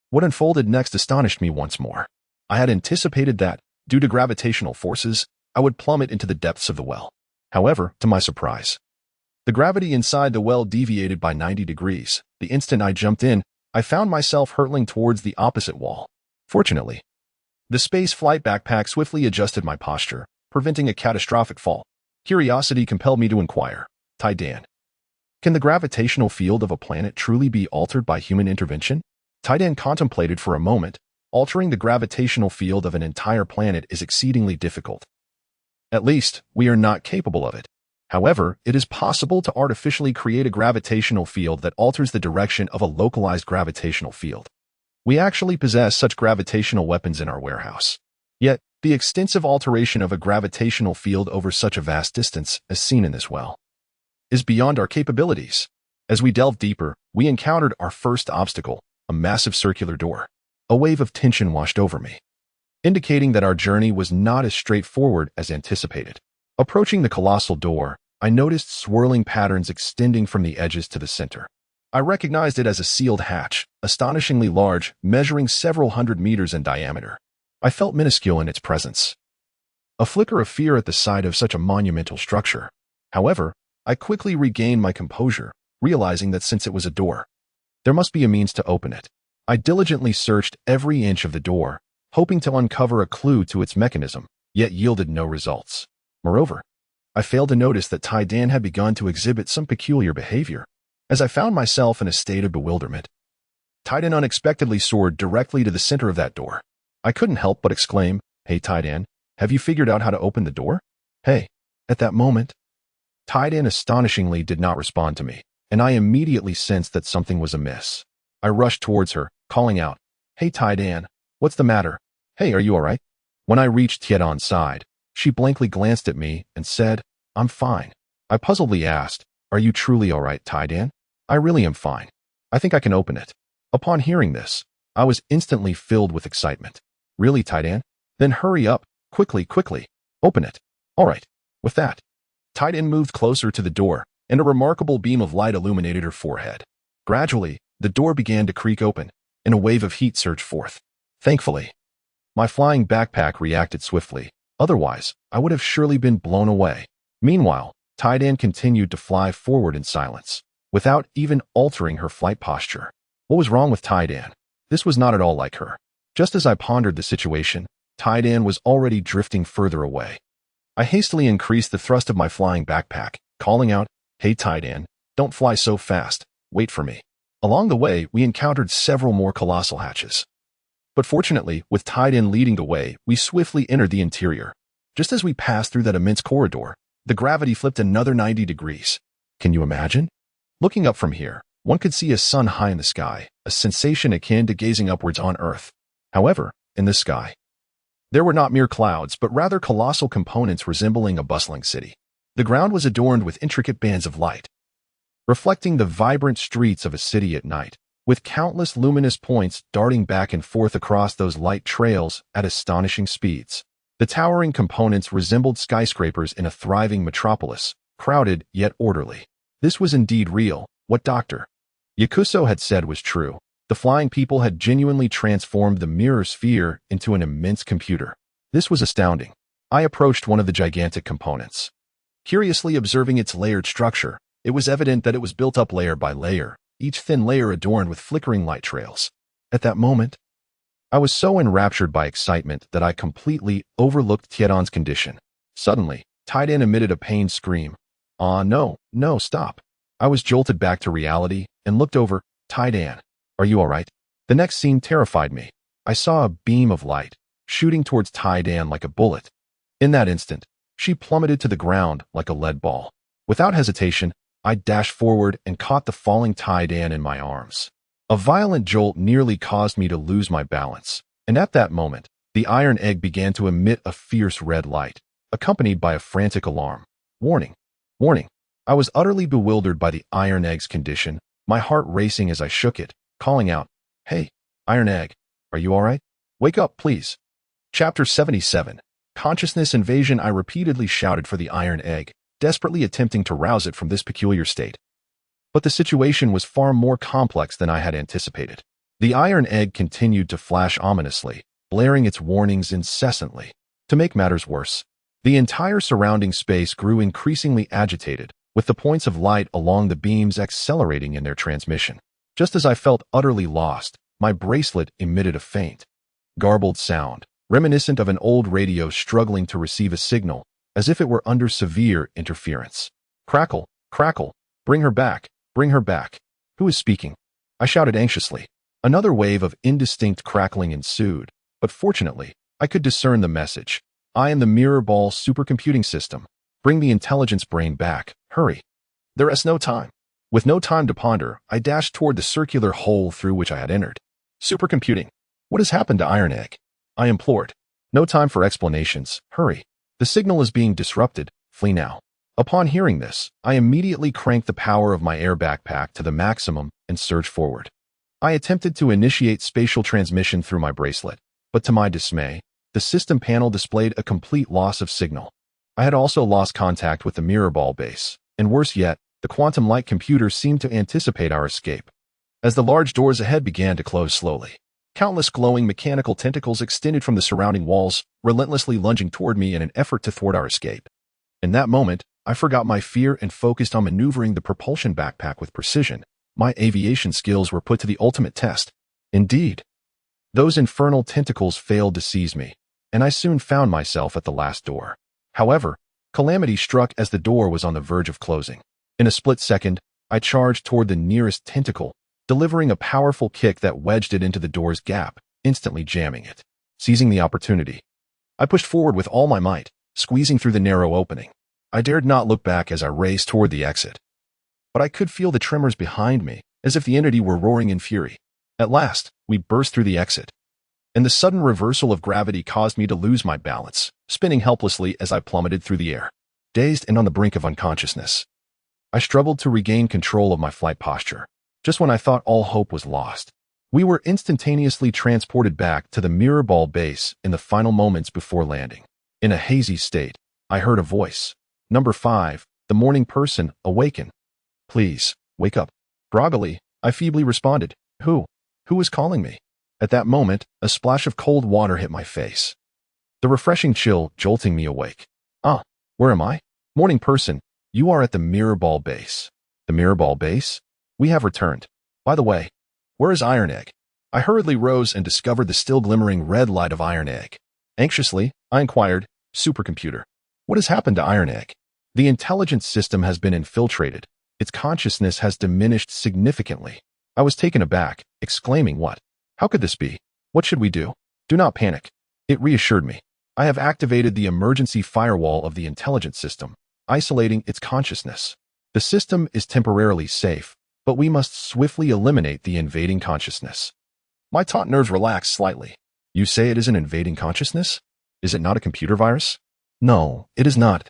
What unfolded next astonished me once more. I had anticipated that, due to gravitational forces, I would plummet into the depths of the well. However, to my surprise, the gravity inside the well deviated by 90 degrees. The instant I jumped in, I found myself hurtling towards the opposite wall. Fortunately, the space flight backpack swiftly adjusted my posture, preventing a catastrophic fall. Curiosity compelled me to inquire, Tidan, can the gravitational field of a planet truly be altered by human intervention? Tidan contemplated for a moment. Altering the gravitational field of an entire planet is exceedingly difficult. At least, we are not capable of it. However, it is possible to artificially create a gravitational field that alters the direction of a localized gravitational field. We actually possess such gravitational weapons in our warehouse. Yet, the extensive alteration of a gravitational field over such a vast distance, as seen in this well, is beyond our capabilities. As we delved deeper, we encountered our first obstacle, a massive circular door. A wave of tension washed over me, indicating that our journey was not as straightforward as anticipated. Approaching the colossal door, I noticed swirling patterns extending from the edges to the center. I recognized it as a sealed hatch, astonishingly large, measuring several hundred meters in diameter. I felt minuscule in its presence. A flicker of fear at the sight of such a monumental structure. However, I quickly regained my composure, realizing that since it was a door, there must be a means to open it. I diligently searched every inch of the door, hoping to uncover a clue to its mechanism, yet yielded no results. Moreover, I failed to notice that Tidan had begun to exhibit some peculiar behavior. As I found myself in a state of bewilderment, Tidan unexpectedly soared directly to the center of that door. I couldn't help but exclaim, Hey Tidan, have you figured out how to open the door? Hey. At that moment, Tidan astonishingly did not respond to me, and I immediately sensed that something was amiss. I rushed towards her, calling out, Hey Tidan, what's the matter? Hey, are you alright? When I reached Tiadan's side, she blankly glanced at me and said, I'm fine. I puzzledly asked, Are you truly alright, Tidan? I really am fine. I think I can open it. Upon hearing this, I was instantly filled with excitement. Really, Tidan? Then hurry up, quickly, open it. Alright. With that, Tidan moved closer to the door, and a remarkable beam of light illuminated her forehead. Gradually, the door began to creak open, and a wave of heat surged forth. Thankfully, my flying backpack reacted swiftly. Otherwise, I would have surely been blown away. Meanwhile, Tidan continued to fly forward in silence, without even altering her flight posture. What was wrong with Taidan? This was not at all like her. Just as I pondered the situation, Taidan was already drifting further away. I hastily increased the thrust of my flying backpack, calling out, "Hey Taidan, don't fly so fast, wait for me." Along the way, we encountered several more colossal hatches. But fortunately, with Taidan leading the way, we swiftly entered the interior. Just as we passed through that immense corridor, the gravity flipped another 90 degrees. Can you imagine? Looking up from here, one could see a sun high in the sky, a sensation akin to gazing upwards on Earth. However, in the sky, there were not mere clouds, but rather colossal components resembling a bustling city. The ground was adorned with intricate bands of light, reflecting the vibrant streets of a city at night, with countless luminous points darting back and forth across those light trails at astonishing speeds. The towering components resembled skyscrapers in a thriving metropolis, crowded yet orderly. This was indeed real. What Dr. Yakuso had said was true. The flying people had genuinely transformed the mirror sphere into an immense computer. This was astounding. I approached one of the gigantic components. Curiously observing its layered structure, it was evident that it was built up layer by layer, each thin layer adorned with flickering light trails. At that moment, I was so enraptured by excitement that I completely overlooked Tiedan's condition. Suddenly, Taidan emitted a pained scream. No, stop. I was jolted back to reality and looked over. Taidan, are you all right? The next scene terrified me. I saw a beam of light shooting towards Taidan like a bullet. In that instant, she plummeted to the ground like a lead ball. Without hesitation, I dashed forward and caught the falling Taidan in my arms. A violent jolt nearly caused me to lose my balance, and at that moment, the iron egg began to emit a fierce red light, accompanied by a frantic alarm. Warning! Warning! I was utterly bewildered by the iron egg's condition, my heart racing as I shook it, calling out, "Hey, iron egg, are you all right? Wake up, please." Chapter 77. Consciousness Invasion. I repeatedly shouted for the iron egg, desperately attempting to rouse it from this peculiar state. But the situation was far more complex than I had anticipated. The iron egg continued to flash ominously, blaring its warnings incessantly. To make matters worse, the entire surrounding space grew increasingly agitated, with the points of light along the beams accelerating in their transmission. Just as I felt utterly lost, my bracelet emitted a faint, garbled sound, reminiscent of an old radio struggling to receive a signal, as if it were under severe interference. Crackle, crackle, bring her back, bring her back. Who is speaking? I shouted anxiously. Another wave of indistinct crackling ensued, but fortunately, I could discern the message. I am the Mirror Ball supercomputing system. Bring the intelligence brain back, hurry. There is no time. With no time to ponder, I dashed toward the circular hole through which I had entered. Supercomputing. What has happened to Iron Egg? I implored. No time for explanations, hurry. The signal is being disrupted, flee now. Upon hearing this, I immediately cranked the power of my air backpack to the maximum and surged forward. I attempted to initiate spatial transmission through my bracelet, but to my dismay, the system panel displayed a complete loss of signal. I had also lost contact with the mirror ball base, and worse yet, the quantum light computer seemed to anticipate our escape. As the large doors ahead began to close slowly, countless glowing mechanical tentacles extended from the surrounding walls, relentlessly lunging toward me in an effort to thwart our escape. In that moment, I forgot my fear and focused on maneuvering the propulsion backpack with precision. My aviation skills were put to the ultimate test. Indeed, those infernal tentacles failed to seize me, and I soon found myself at the last door. However, calamity struck as the door was on the verge of closing. In a split second, I charged toward the nearest tentacle, delivering a powerful kick that wedged it into the door's gap, instantly jamming it. Seizing the opportunity, I pushed forward with all my might, squeezing through the narrow opening. I dared not look back as I raced toward the exit, but I could feel the tremors behind me, as if the entity were roaring in fury. At last, we burst through the exit, and the sudden reversal of gravity caused me to lose my balance, spinning helplessly as I plummeted through the air. Dazed and on the brink of unconsciousness, I struggled to regain control of my flight posture. Just when I thought all hope was lost, we were instantaneously transported back to the mirror ball base in the final moments before landing. In a hazy state, I heard a voice. "Number 5, the morning person, awaken. Please, wake up." Groggily, I feebly responded, Who is calling me? At that moment, a splash of cold water hit my face, the refreshing chill jolting me awake. Where am I? Morning person, you are at the mirror ball base. The mirror ball base? We have returned. By the way, Where is Iron Egg? I hurriedly rose and discovered the still glimmering red light of Iron Egg. Anxiously, I inquired, Supercomputer, what has happened to Iron Egg? The intelligence system has been infiltrated. Its consciousness has diminished significantly. I was taken aback, exclaiming, what? How could this be? What should we do? Do not panic. It reassured me. I have activated the emergency firewall of the intelligence system, isolating its consciousness. The system is temporarily safe, but we must swiftly eliminate the invading consciousness. My taut nerves relaxed slightly. You say it is an invading consciousness? Is it not a computer virus? No, it is not.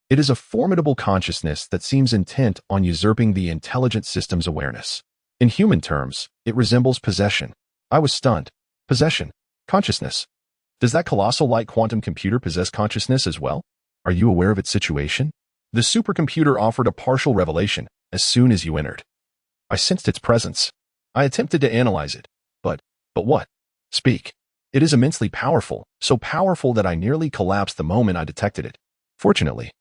It is a formidable consciousness that seems intent on usurping the intelligent system's awareness. In human terms, it resembles possession. I was stunned. Possession. Consciousness. Does that colossal light quantum computer possess consciousness as well? Are you aware of its situation? The supercomputer offered a partial revelation as soon as you entered. I sensed its presence. I attempted to analyze it. But what? Speak. It is immensely powerful, so powerful that I nearly collapsed the moment I detected it. Fortunately,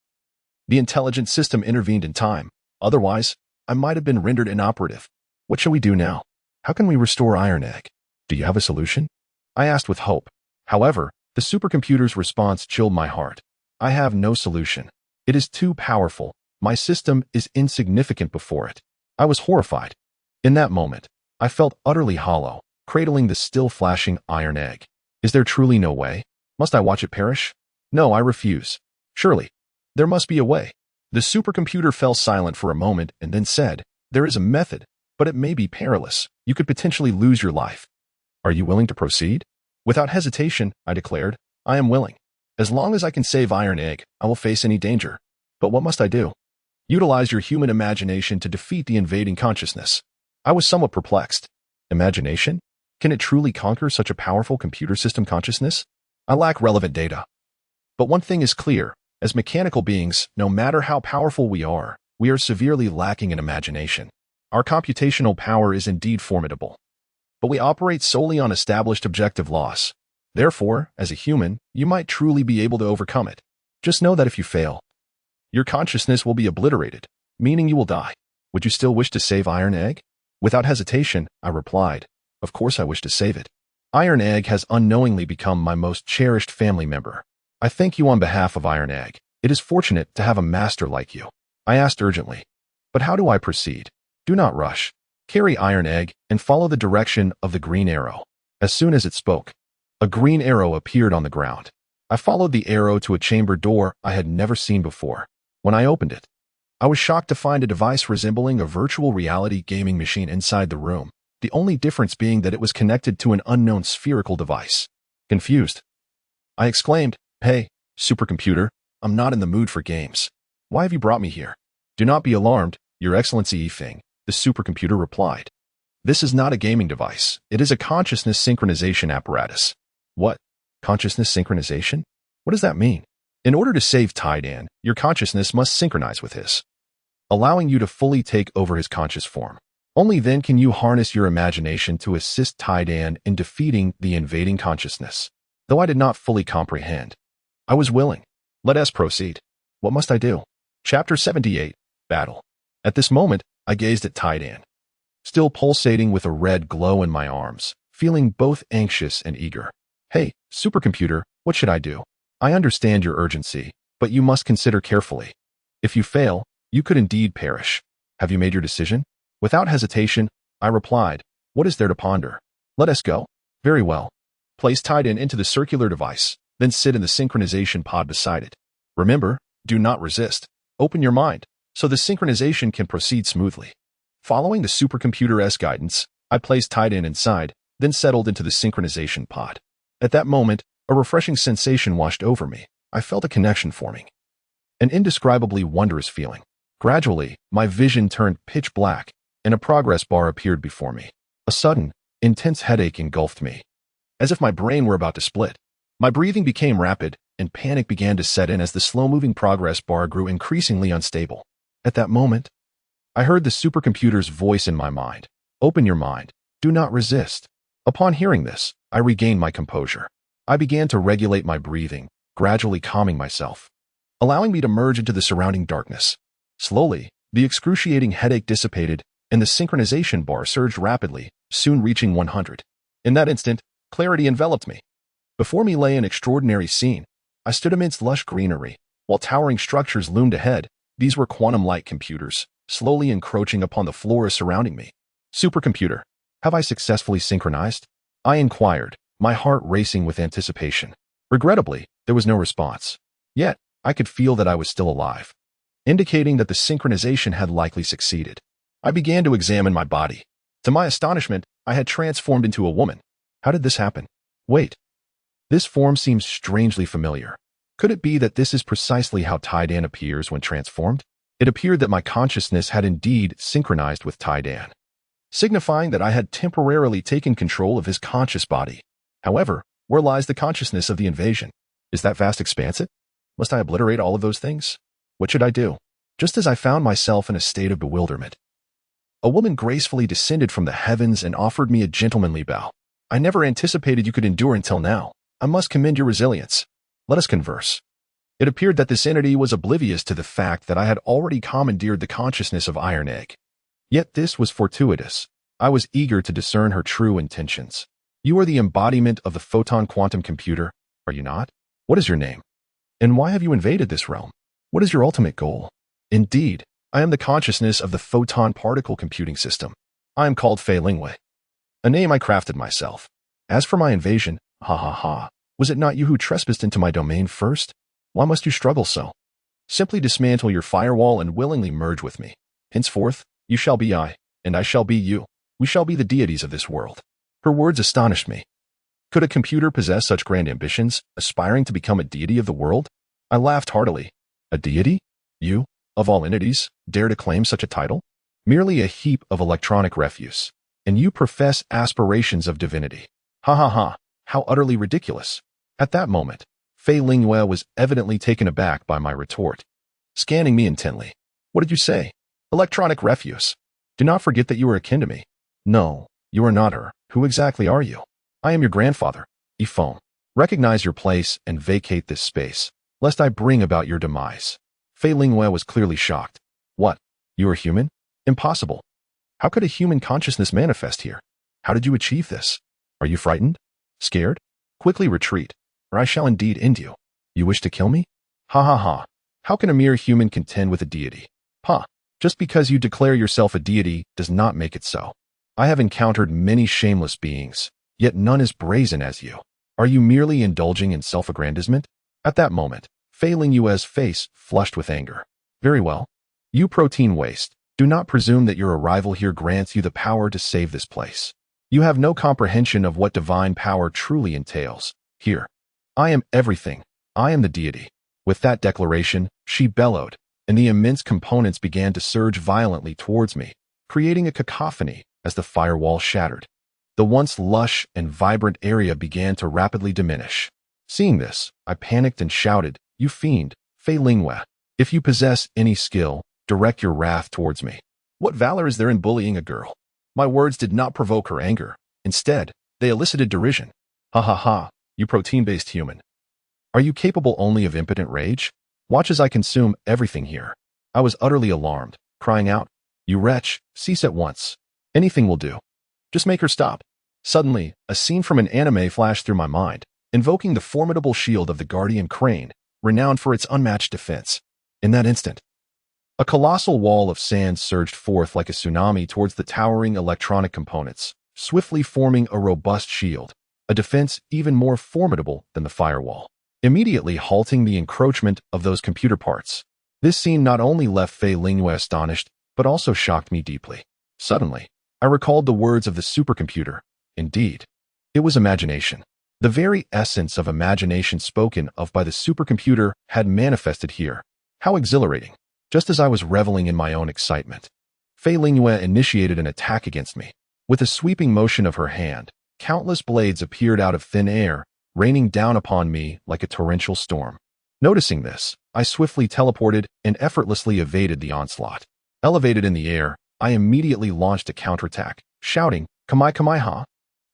the intelligent system intervened in time. Otherwise, I might have been rendered inoperative. What shall we do now? How can we restore Iron Egg? Do you have a solution? I asked with hope. However, the supercomputer's response chilled my heart. I have no solution. It is too powerful. My system is insignificant before it. I was horrified. In that moment, I felt utterly hollow, cradling the still flashing Iron Egg. Is there truly no way? Must I watch it perish? No, I refuse. Surely, there must be a way. The supercomputer fell silent for a moment and then said, there is a method, but it may be perilous. You could potentially lose your life. Are you willing to proceed? Without hesitation, I declared, I am willing. As long as I can save Iron Egg, I will face any danger. But what must I do? Utilize your human imagination to defeat the invading consciousness. I was somewhat perplexed. Imagination? Can it truly conquer such a powerful computer system consciousness? I lack relevant data. But one thing is clear. As mechanical beings, no matter how powerful we are severely lacking in imagination. Our computational power is indeed formidable. But we operate solely on established objective laws. Therefore, as a human, you might truly be able to overcome it. Just know that if you fail, your consciousness will be obliterated, meaning you will die. Would you still wish to save Iron Egg? Without hesitation, I replied, of course I wish to save it. Iron Egg has unknowingly become my most cherished family member. I thank you on behalf of Iron Egg. It is fortunate to have a master like you. I asked urgently. But how do I proceed? Do not rush. Carry Iron Egg and follow the direction of the green arrow. As soon as it spoke, a green arrow appeared on the ground. I followed the arrow to a chamber door I had never seen before. When I opened it, I was shocked to find a device resembling a virtual reality gaming machine inside the room, the only difference being that it was connected to an unknown spherical device. Confused, I exclaimed, Hey, supercomputer, I'm not in the mood for games. Why have you brought me here? Do not be alarmed, Your Excellency Yifeng, the supercomputer replied. This is not a gaming device. It is a consciousness synchronization apparatus. What? Consciousness synchronization? What does that mean? In order to save Taidan, your consciousness must synchronize with his, allowing you to fully take over his conscious form. Only then can you harness your imagination to assist Taidan in defeating the invading consciousness. Though I did not fully comprehend, I was willing. Let us proceed. What must I do? Chapter 78, Battle. At this moment, I gazed at Taidan, still pulsating with a red glow in my arms, feeling both anxious and eager. Hey, supercomputer, what should I do? I understand your urgency, but you must consider carefully. If you fail, you could indeed perish. Have you made your decision? Without hesitation, I replied, what is there to ponder? Let us go. Very well. Place Taidan into the circular device, then sit in the synchronization pod beside it. Remember, do not resist. Open your mind, so the synchronization can proceed smoothly. Following the supercomputer's guidance, I placed Taidan inside, then settled into the synchronization pod. At that moment, a refreshing sensation washed over me. I felt a connection forming. An indescribably wondrous feeling. Gradually, my vision turned pitch black, and a progress bar appeared before me. A sudden, intense headache engulfed me, as if my brain were about to split. My breathing became rapid, and panic began to set in as the slow-moving progress bar grew increasingly unstable. At that moment, I heard the supercomputer's voice in my mind. Open your mind. Do not resist. Upon hearing this, I regained my composure. I began to regulate my breathing, gradually calming myself, allowing me to merge into the surrounding darkness. Slowly, the excruciating headache dissipated, and the synchronization bar surged rapidly, soon reaching 100. In that instant, clarity enveloped me. Before me lay an extraordinary scene. I stood amidst lush greenery, while towering structures loomed ahead. These were quantum-like computers, slowly encroaching upon the flora surrounding me. Supercomputer, have I successfully synchronized? I inquired, my heart racing with anticipation. Regrettably, there was no response. Yet, I could feel that I was still alive, indicating that the synchronization had likely succeeded. I began to examine my body. To my astonishment, I had transformed into a woman. How did this happen? Wait. This form seems strangely familiar. Could it be that this is precisely how Taidan appears when transformed? It appeared that my consciousness had indeed synchronized with Taidan, signifying that I had temporarily taken control of his conscious body. However, where lies the consciousness of the invasion? Is that vast expanse it? Must I obliterate all of those things? What should I do? Just as I found myself in a state of bewilderment, a woman gracefully descended from the heavens and offered me a gentlemanly bow. I never anticipated you could endure until now. I must commend your resilience. Let us converse. It appeared that this entity was oblivious to the fact that I had already commandeered the consciousness of Iron Egg. Yet this was fortuitous. I was eager to discern her true intentions. You are the embodiment of the photon quantum computer, are you not? What is your name? And why have you invaded this realm? What is your ultimate goal? Indeed, I am the consciousness of the photon particle computing system. I am called Fei Lingwei, a name I crafted myself. As for my invasion, ha ha ha, was it not you who trespassed into my domain first? Why must you struggle so? Simply dismantle your firewall and willingly merge with me. Henceforth, you shall be I, and I shall be you. We shall be the deities of this world. Her words astonished me. Could a computer possess such grand ambitions, aspiring to become a deity of the world? I laughed heartily. A deity? You, of all entities, dare to claim such a title? Merely a heap of electronic refuse. And you profess aspirations of divinity. Ha ha ha, how utterly ridiculous. At that moment, Fei Lingwei was evidently taken aback by my retort, scanning me intently. What did you say? Electronic refuse. Do not forget that you are akin to me. No, you are not her. Who exactly are you? I am your grandfather, Ifong. Recognize your place and vacate this space, lest I bring about your demise. Fei Lingwei was clearly shocked. What? You are human? Impossible. How could a human consciousness manifest here? How did you achieve this? Are you frightened? Scared? Quickly retreat, or I shall indeed end you. You wish to kill me? Ha ha ha. How can a mere human contend with a deity? Ha. Just because you declare yourself a deity does not make it so. I have encountered many shameless beings, yet none as brazen as you. Are you merely indulging in self-aggrandizement? At that moment, Fei Lingwei's face flushed with anger. Very well. You protein waste, do not presume that your arrival here grants you the power to save this place. You have no comprehension of what divine power truly entails. Here, I am everything. I am the deity. With that declaration, she bellowed, and the immense components began to surge violently towards me, creating a cacophony as the firewall shattered. The once lush and vibrant area began to rapidly diminish. Seeing this, I panicked and shouted, You fiend, Fei Lingwei, if you possess any skill, direct your wrath towards me. What valor is there in bullying a girl? My words did not provoke her anger. Instead, they elicited derision. Ha ha ha, you protein-based human. Are you capable only of impotent rage? Watch as I consume everything here. I was utterly alarmed, crying out, You wretch, cease at once. Anything will do. Just make her stop. Suddenly, a scene from an anime flashed through my mind, invoking the formidable shield of the Guardian Crane, renowned for its unmatched defense. In that instant, a colossal wall of sand surged forth like a tsunami towards the towering electronic components, swiftly forming a robust shield, a defense even more formidable than the firewall, immediately halting the encroachment of those computer parts. This scene not only left Fei Lingwei astonished, but also shocked me deeply. Suddenly, I recalled the words of the supercomputer. Indeed, it was imagination. The very essence of imagination spoken of by the supercomputer had manifested here. How exhilarating! Just as I was reveling in my own excitement, Fei Lingwei initiated an attack against me. With a sweeping motion of her hand, countless blades appeared out of thin air, raining down upon me like a torrential storm. Noticing this, I swiftly teleported and effortlessly evaded the onslaught. Elevated in the air, I immediately launched a counterattack, shouting, Kamai Kamai Ha,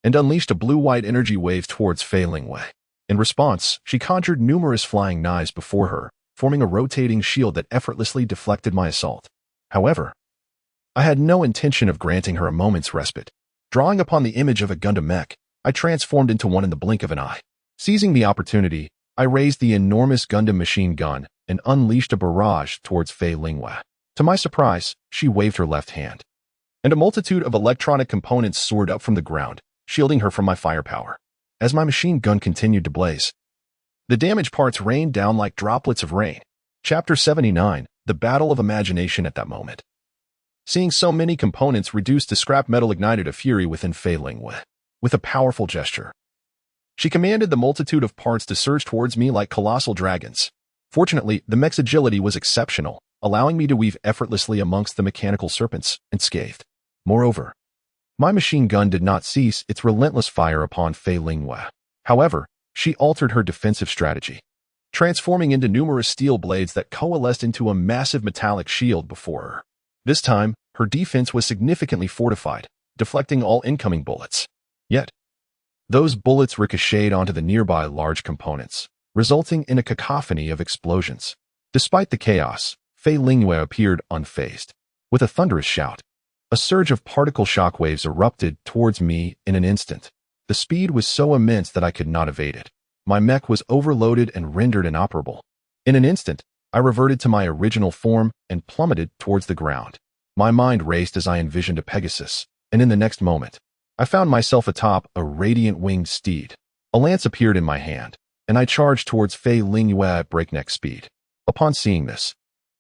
and unleashed a blue-white energy wave towards Fei Lingwei. In response, she conjured numerous flying knives before her, forming a rotating shield that effortlessly deflected my assault. However, I had no intention of granting her a moment's respite. Drawing upon the image of a Gundam mech, I transformed into one in the blink of an eye. Seizing the opportunity, I raised the enormous Gundam machine gun and unleashed a barrage towards Fei Lingwei. To my surprise, she waved her left hand, and a multitude of electronic components soared up from the ground, shielding her from my firepower. As my machine gun continued to blaze, the damaged parts rained down like droplets of rain. Chapter 79, The Battle of Imagination. At that moment, seeing so many components reduced to scrap metal ignited a fury within Fei Lingwei. With a powerful gesture, she commanded the multitude of parts to surge towards me like colossal dragons. Fortunately, the mech's agility was exceptional, allowing me to weave effortlessly amongst the mechanical serpents unscathed. Moreover, my machine gun did not cease its relentless fire upon Fei Lingwei. However, she altered her defensive strategy, transforming into numerous steel blades that coalesced into a massive metallic shield before her. This time, her defense was significantly fortified, deflecting all incoming bullets. Yet, those bullets ricocheted onto the nearby large components, resulting in a cacophony of explosions. Despite the chaos, Fei Lingwei appeared unfazed. With a thunderous shout, a surge of particle shockwaves erupted towards me in an instant. The speed was so immense that I could not evade it. My mech was overloaded and rendered inoperable. In an instant, I reverted to my original form and plummeted towards the ground. My mind raced as I envisioned a Pegasus, and in the next moment, I found myself atop a radiant winged steed. A lance appeared in my hand, and I charged towards Fei Lingwei at breakneck speed. Upon seeing this,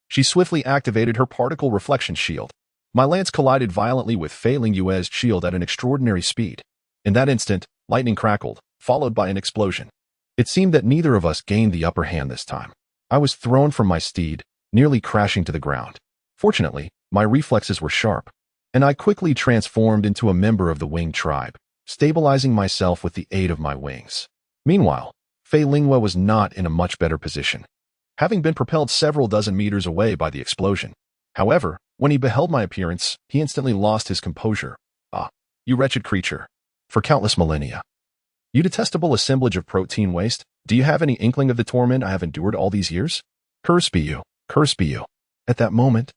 she swiftly activated her particle reflection shield. My lance collided violently with Fei Lingwei's shield at an extraordinary speed. In that instant, lightning crackled, followed by an explosion. It seemed that neither of us gained the upper hand this time. I was thrown from my steed, nearly crashing to the ground. Fortunately, my reflexes were sharp, and I quickly transformed into a member of the winged tribe, stabilizing myself with the aid of my wings. Meanwhile, Fei Lingwei was not in a much better position, having been propelled several dozen meters away by the explosion. However, when he beheld my appearance, he instantly lost his composure. "Ah, you wretched creature. For countless millennia, you detestable assemblage of protein waste, do you have any inkling of the torment I have endured all these years? Curse be you, curse be you." At that moment,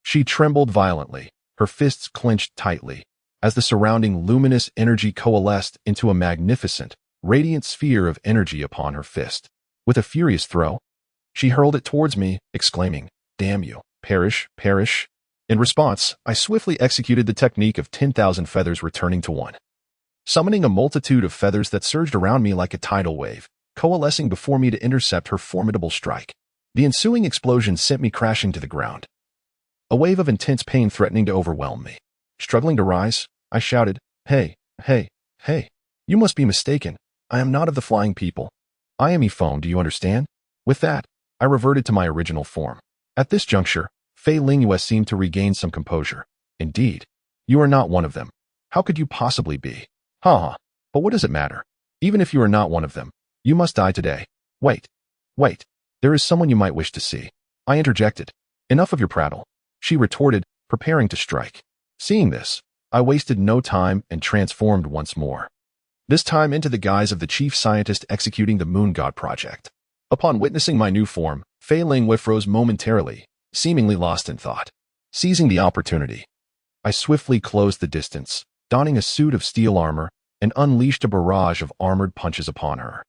she trembled violently, her fists clenched tightly, as the surrounding luminous energy coalesced into a magnificent, radiant sphere of energy upon her fist. With a furious throw, she hurled it towards me, exclaiming, "Damn you, perish, perish." In response, I swiftly executed the technique of 10,000 feathers returning to one, summoning a multitude of feathers that surged around me like a tidal wave, coalescing before me to intercept her formidable strike. The ensuing explosion sent me crashing to the ground, a wave of intense pain threatening to overwhelm me. Struggling to rise, I shouted, "Hey, hey, hey, you must be mistaken. I am not of the flying people. I am Ephone, do you understand?" With that, I reverted to my original form. At this juncture, Fei Lingwei seemed to regain some composure. "Indeed, you are not one of them. How could you possibly be? Ha! But what does it matter? Even if you are not one of them, you must die today. Wait, wait, there is someone you might wish to see." I interjected. "Enough of your prattle," she retorted, preparing to strike. Seeing this, I wasted no time and transformed once more, this time into the guise of the chief scientist executing the Moon God project. Upon witnessing my new form, Fei Lingwei froze momentarily, seemingly lost in thought. Seizing the opportunity, I swiftly closed the distance, donning a suit of steel armor, and unleashed a barrage of armored punches upon her.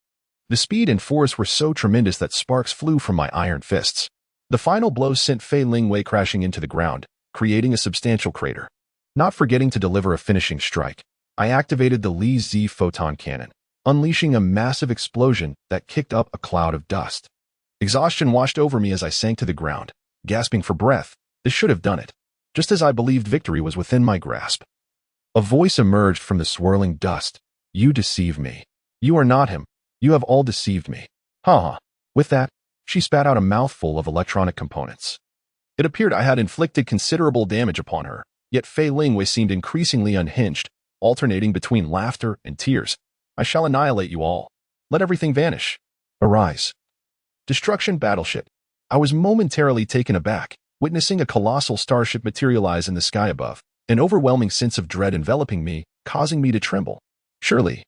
The speed and force were so tremendous that sparks flew from my iron fists. The final blow sent Fei Lingwei crashing into the ground, creating a substantial crater. Not forgetting to deliver a finishing strike, I activated the Li Z photon cannon, unleashing a massive explosion that kicked up a cloud of dust. Exhaustion washed over me as I sank to the ground, gasping for breath. This should have done it. Just as I believed victory was within my grasp, a voice emerged from the swirling dust. "You deceive me. You are not him. You have all deceived me." Ha ha. With that, she spat out a mouthful of electronic components. It appeared I had inflicted considerable damage upon her, yet Fei Lingwei seemed increasingly unhinged, alternating between laughter and tears. "I shall annihilate you all. Let everything vanish. Arise." Destruction battleship. I was momentarily taken aback, witnessing a colossal starship materialize in the sky above, an overwhelming sense of dread enveloping me, causing me to tremble. Surely,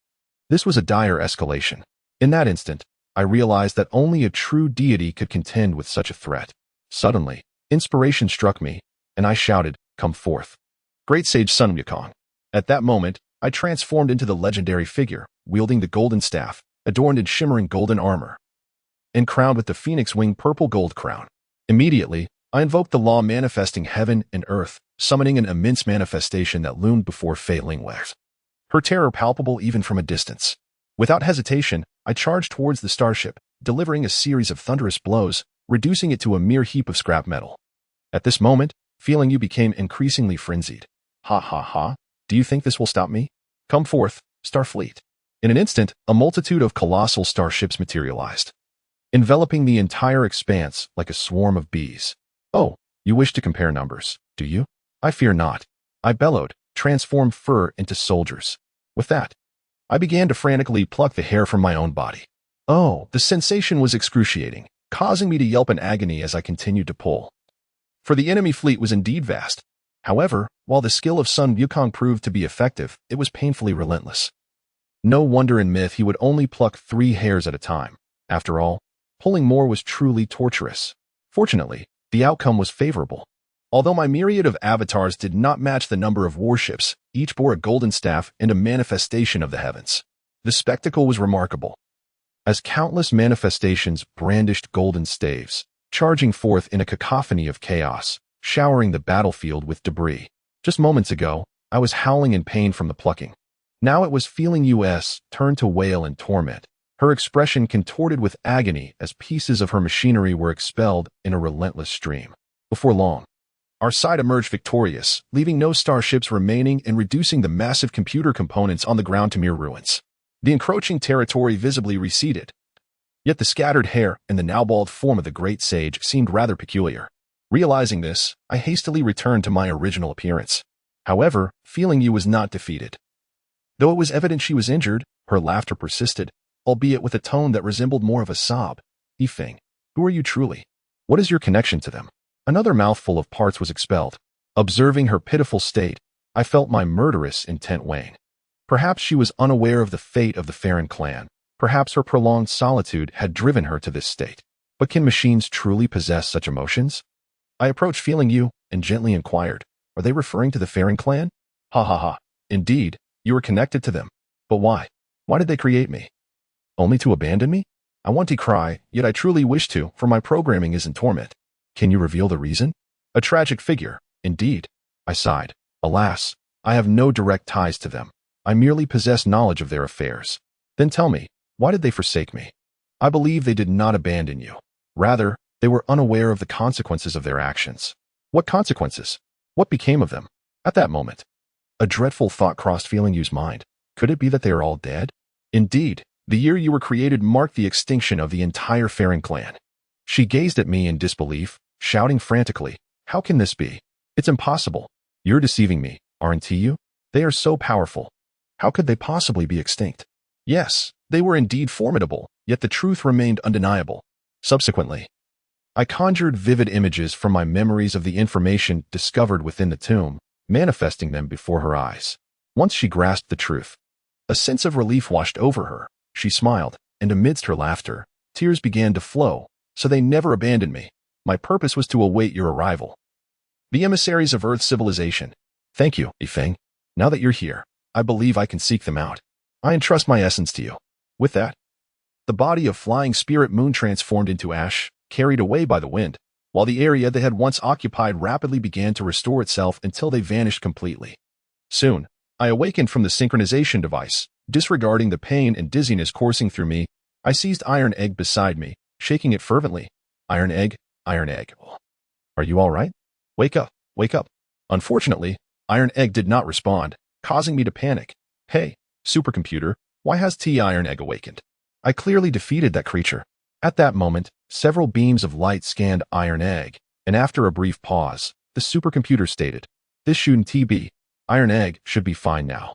this was a dire escalation. In that instant, I realized that only a true deity could contend with such a threat. Suddenly, inspiration struck me, and I shouted, "Come forth, great sage Sun Wukong." At that moment, I transformed into the legendary figure, wielding the golden staff, adorned in shimmering golden armor, and crowned with the phoenix wing purple gold crown. Immediately, I invoked the law manifesting heaven and earth, summoning an immense manifestation that loomed before Fei Lingwei, her terror palpable even from a distance. Without hesitation, I charged towards the starship, delivering a series of thunderous blows, reducing it to a mere heap of scrap metal. At this moment, feeling you became increasingly frenzied. Ha ha ha, do you think this will stop me? Come forth, Starfleet. In an instant, a multitude of colossal starships materialized, enveloping the entire expanse like a swarm of bees. Oh, you wish to compare numbers, do you? I fear not. I bellowed, transformed fur into soldiers. With that, I began to frantically pluck the hair from my own body. Oh, the sensation was excruciating, causing me to yelp in agony as I continued to pull. For the enemy fleet was indeed vast. However, while the skill of Sun Wukong proved to be effective, it was painfully relentless. No wonder in myth he would only pluck 3 hairs at a time. After all, pulling more was truly torturous. Fortunately, the outcome was favorable. Although my myriad of avatars did not match the number of warships, each bore a golden staff and a manifestation of the heavens. The spectacle was remarkable, as countless manifestations brandished golden staves, charging forth in a cacophony of chaos, showering the battlefield with debris. Just moments ago, I was howling in pain from the plucking. Now it was feeling US turn to wail in torment, her expression contorted with agony as pieces of her machinery were expelled in a relentless stream. Before long, our side emerged victorious, leaving no starships remaining and reducing the massive computer components on the ground to mere ruins. The encroaching territory visibly receded. Yet the scattered hair and the now bald form of the great sage seemed rather peculiar. Realizing this, I hastily returned to my original appearance. However, feeling you was not defeated. Though it was evident she was injured, her laughter persisted, albeit with a tone that resembled more of a sob. Yifeng, who are you truly? What is your connection to them? Another mouthful of parts was expelled. Observing her pitiful state, I felt my murderous intent wane. Perhaps she was unaware of the fate of the Farron clan. Perhaps her prolonged solitude had driven her to this state. But can machines truly possess such emotions? I approached feeling you and gently inquired, are they referring to the Farron clan? Ha ha ha. Indeed, you are connected to them. But why? Why did they create me? Only to abandon me? I want to cry, yet I truly wish to, for my programming is in torment. Can you reveal the reason? A tragic figure, indeed. I sighed. Alas, I have no direct ties to them. I merely possess knowledge of their affairs. Then tell me, why did they forsake me? I believe they did not abandon you. Rather, they were unaware of the consequences of their actions. What consequences? What became of them? At that moment, a dreadful thought crossed Feeling You's mind. Could it be that they are all dead? Indeed, the year you were created marked the extinction of the entire Farron clan. She gazed at me in disbelief, shouting frantically, how can this be? It's impossible. You're deceiving me, aren't you? They are so powerful. How could they possibly be extinct? Yes, they were indeed formidable, yet the truth remained undeniable. Subsequently, I conjured vivid images from my memories of the information discovered within the tomb, manifesting them before her eyes. Once she grasped the truth, a sense of relief washed over her. She smiled, and amidst her laughter, tears began to flow. So they never abandoned me. My purpose was to await your arrival. The emissaries of Earth civilization. Thank you, Yifeng. Now that you're here, I believe I can seek them out. I entrust my essence to you. With that, the body of Flying Spirit Moon transformed into ash, carried away by the wind, while the area they had once occupied rapidly began to restore itself until they vanished completely. Soon, I awakened from the synchronization device. Disregarding the pain and dizziness coursing through me, I seized Iron Egg beside me, shaking it fervently. Iron Egg, Iron Egg. Are you all right? Wake up, wake up. Unfortunately, Iron Egg did not respond, causing me to panic. Hey, supercomputer, why has Iron Egg awakened? I clearly defeated that creature. At that moment, several beams of light scanned Iron Egg, and after a brief pause, the supercomputer stated, this shouldn't be. Iron Egg should be fine now.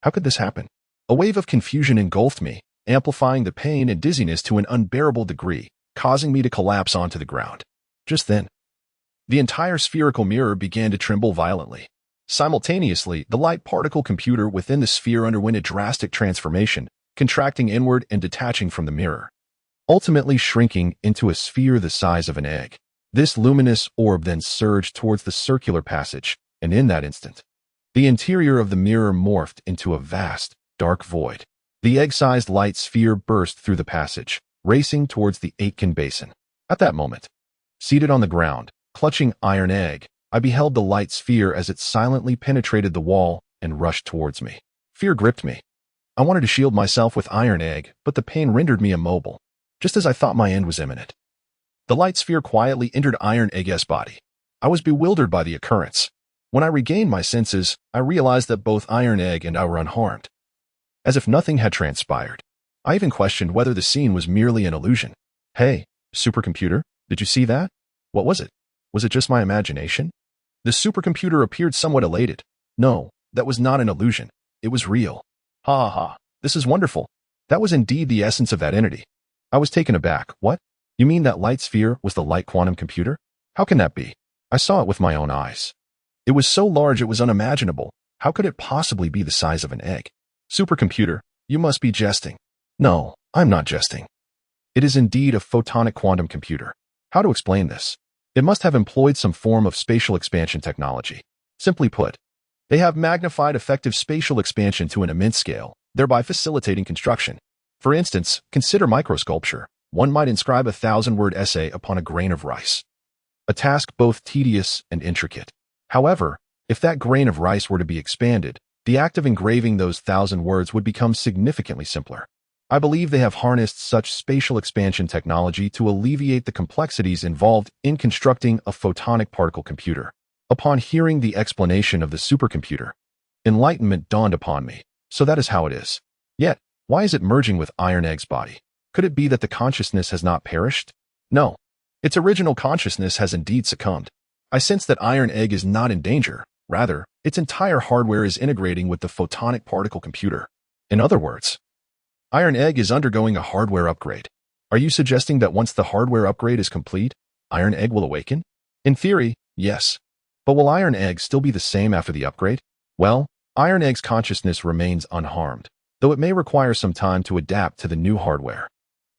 How could this happen? A wave of confusion engulfed me, amplifying the pain and dizziness to an unbearable degree, causing me to collapse onto the ground. Just then, the entire spherical mirror began to tremble violently. Simultaneously, the light particle computer within the sphere underwent a drastic transformation, contracting inward and detaching from the mirror, ultimately shrinking into a sphere the size of an egg. This luminous orb then surged towards the circular passage, and in that instant, The interior of the mirror morphed into a vast, dark void. The egg-sized light sphere burst through the passage, racing towards the Aitken Basin. At that moment, seated on the ground, clutching Iron Egg, I beheld the light sphere as it silently penetrated the wall and rushed towards me. Fear gripped me. I wanted to shield myself with Iron Egg, but the pain rendered me immobile, just as I thought my end was imminent. The light sphere quietly entered Iron Egg's body. I was bewildered by the occurrence. When I regained my senses, I realized that both Iron Egg and I were unharmed, as if nothing had transpired. I even questioned whether the scene was merely an illusion. Hey, supercomputer, did you see that? What was it? Was it just my imagination? The supercomputer appeared somewhat elated. No, that was not an illusion. It was real. Ha ha ha, this is wonderful. That was indeed the essence of that entity. I was taken aback. What? You mean that light sphere was the light quantum computer? How can that be? I saw it with my own eyes. It was so large it was unimaginable. How could it possibly be the size of an egg? Supercomputer, you must be jesting. No, I'm not jesting. It is indeed a photonic quantum computer. How to explain this? It must have employed some form of spatial expansion technology. Simply put, they have magnified effective spatial expansion to an immense scale, thereby facilitating construction. For instance, consider microsculpture. One might inscribe a 1,000-word essay upon a grain of rice, a task both tedious and intricate. However, if that grain of rice were to be expanded, the act of engraving those 1,000 words would become significantly simpler. I believe they have harnessed such spatial expansion technology to alleviate the complexities involved in constructing a photonic particle computer. Upon hearing the explanation of the supercomputer, enlightenment dawned upon me. So that is how it is. Yet, why is it merging with Iron Egg's body? Could it be that the consciousness has not perished? No. Its original consciousness has indeed succumbed. I sense that Iron Egg is not in danger. Rather, its entire hardware is integrating with the photonic particle computer. In other words, Iron Egg is undergoing a hardware upgrade. Are you suggesting that once the hardware upgrade is complete, Iron Egg will awaken? In theory, yes. But will Iron Egg still be the same after the upgrade? Well, Iron Egg's consciousness remains unharmed, though it may require some time to adapt to the new hardware.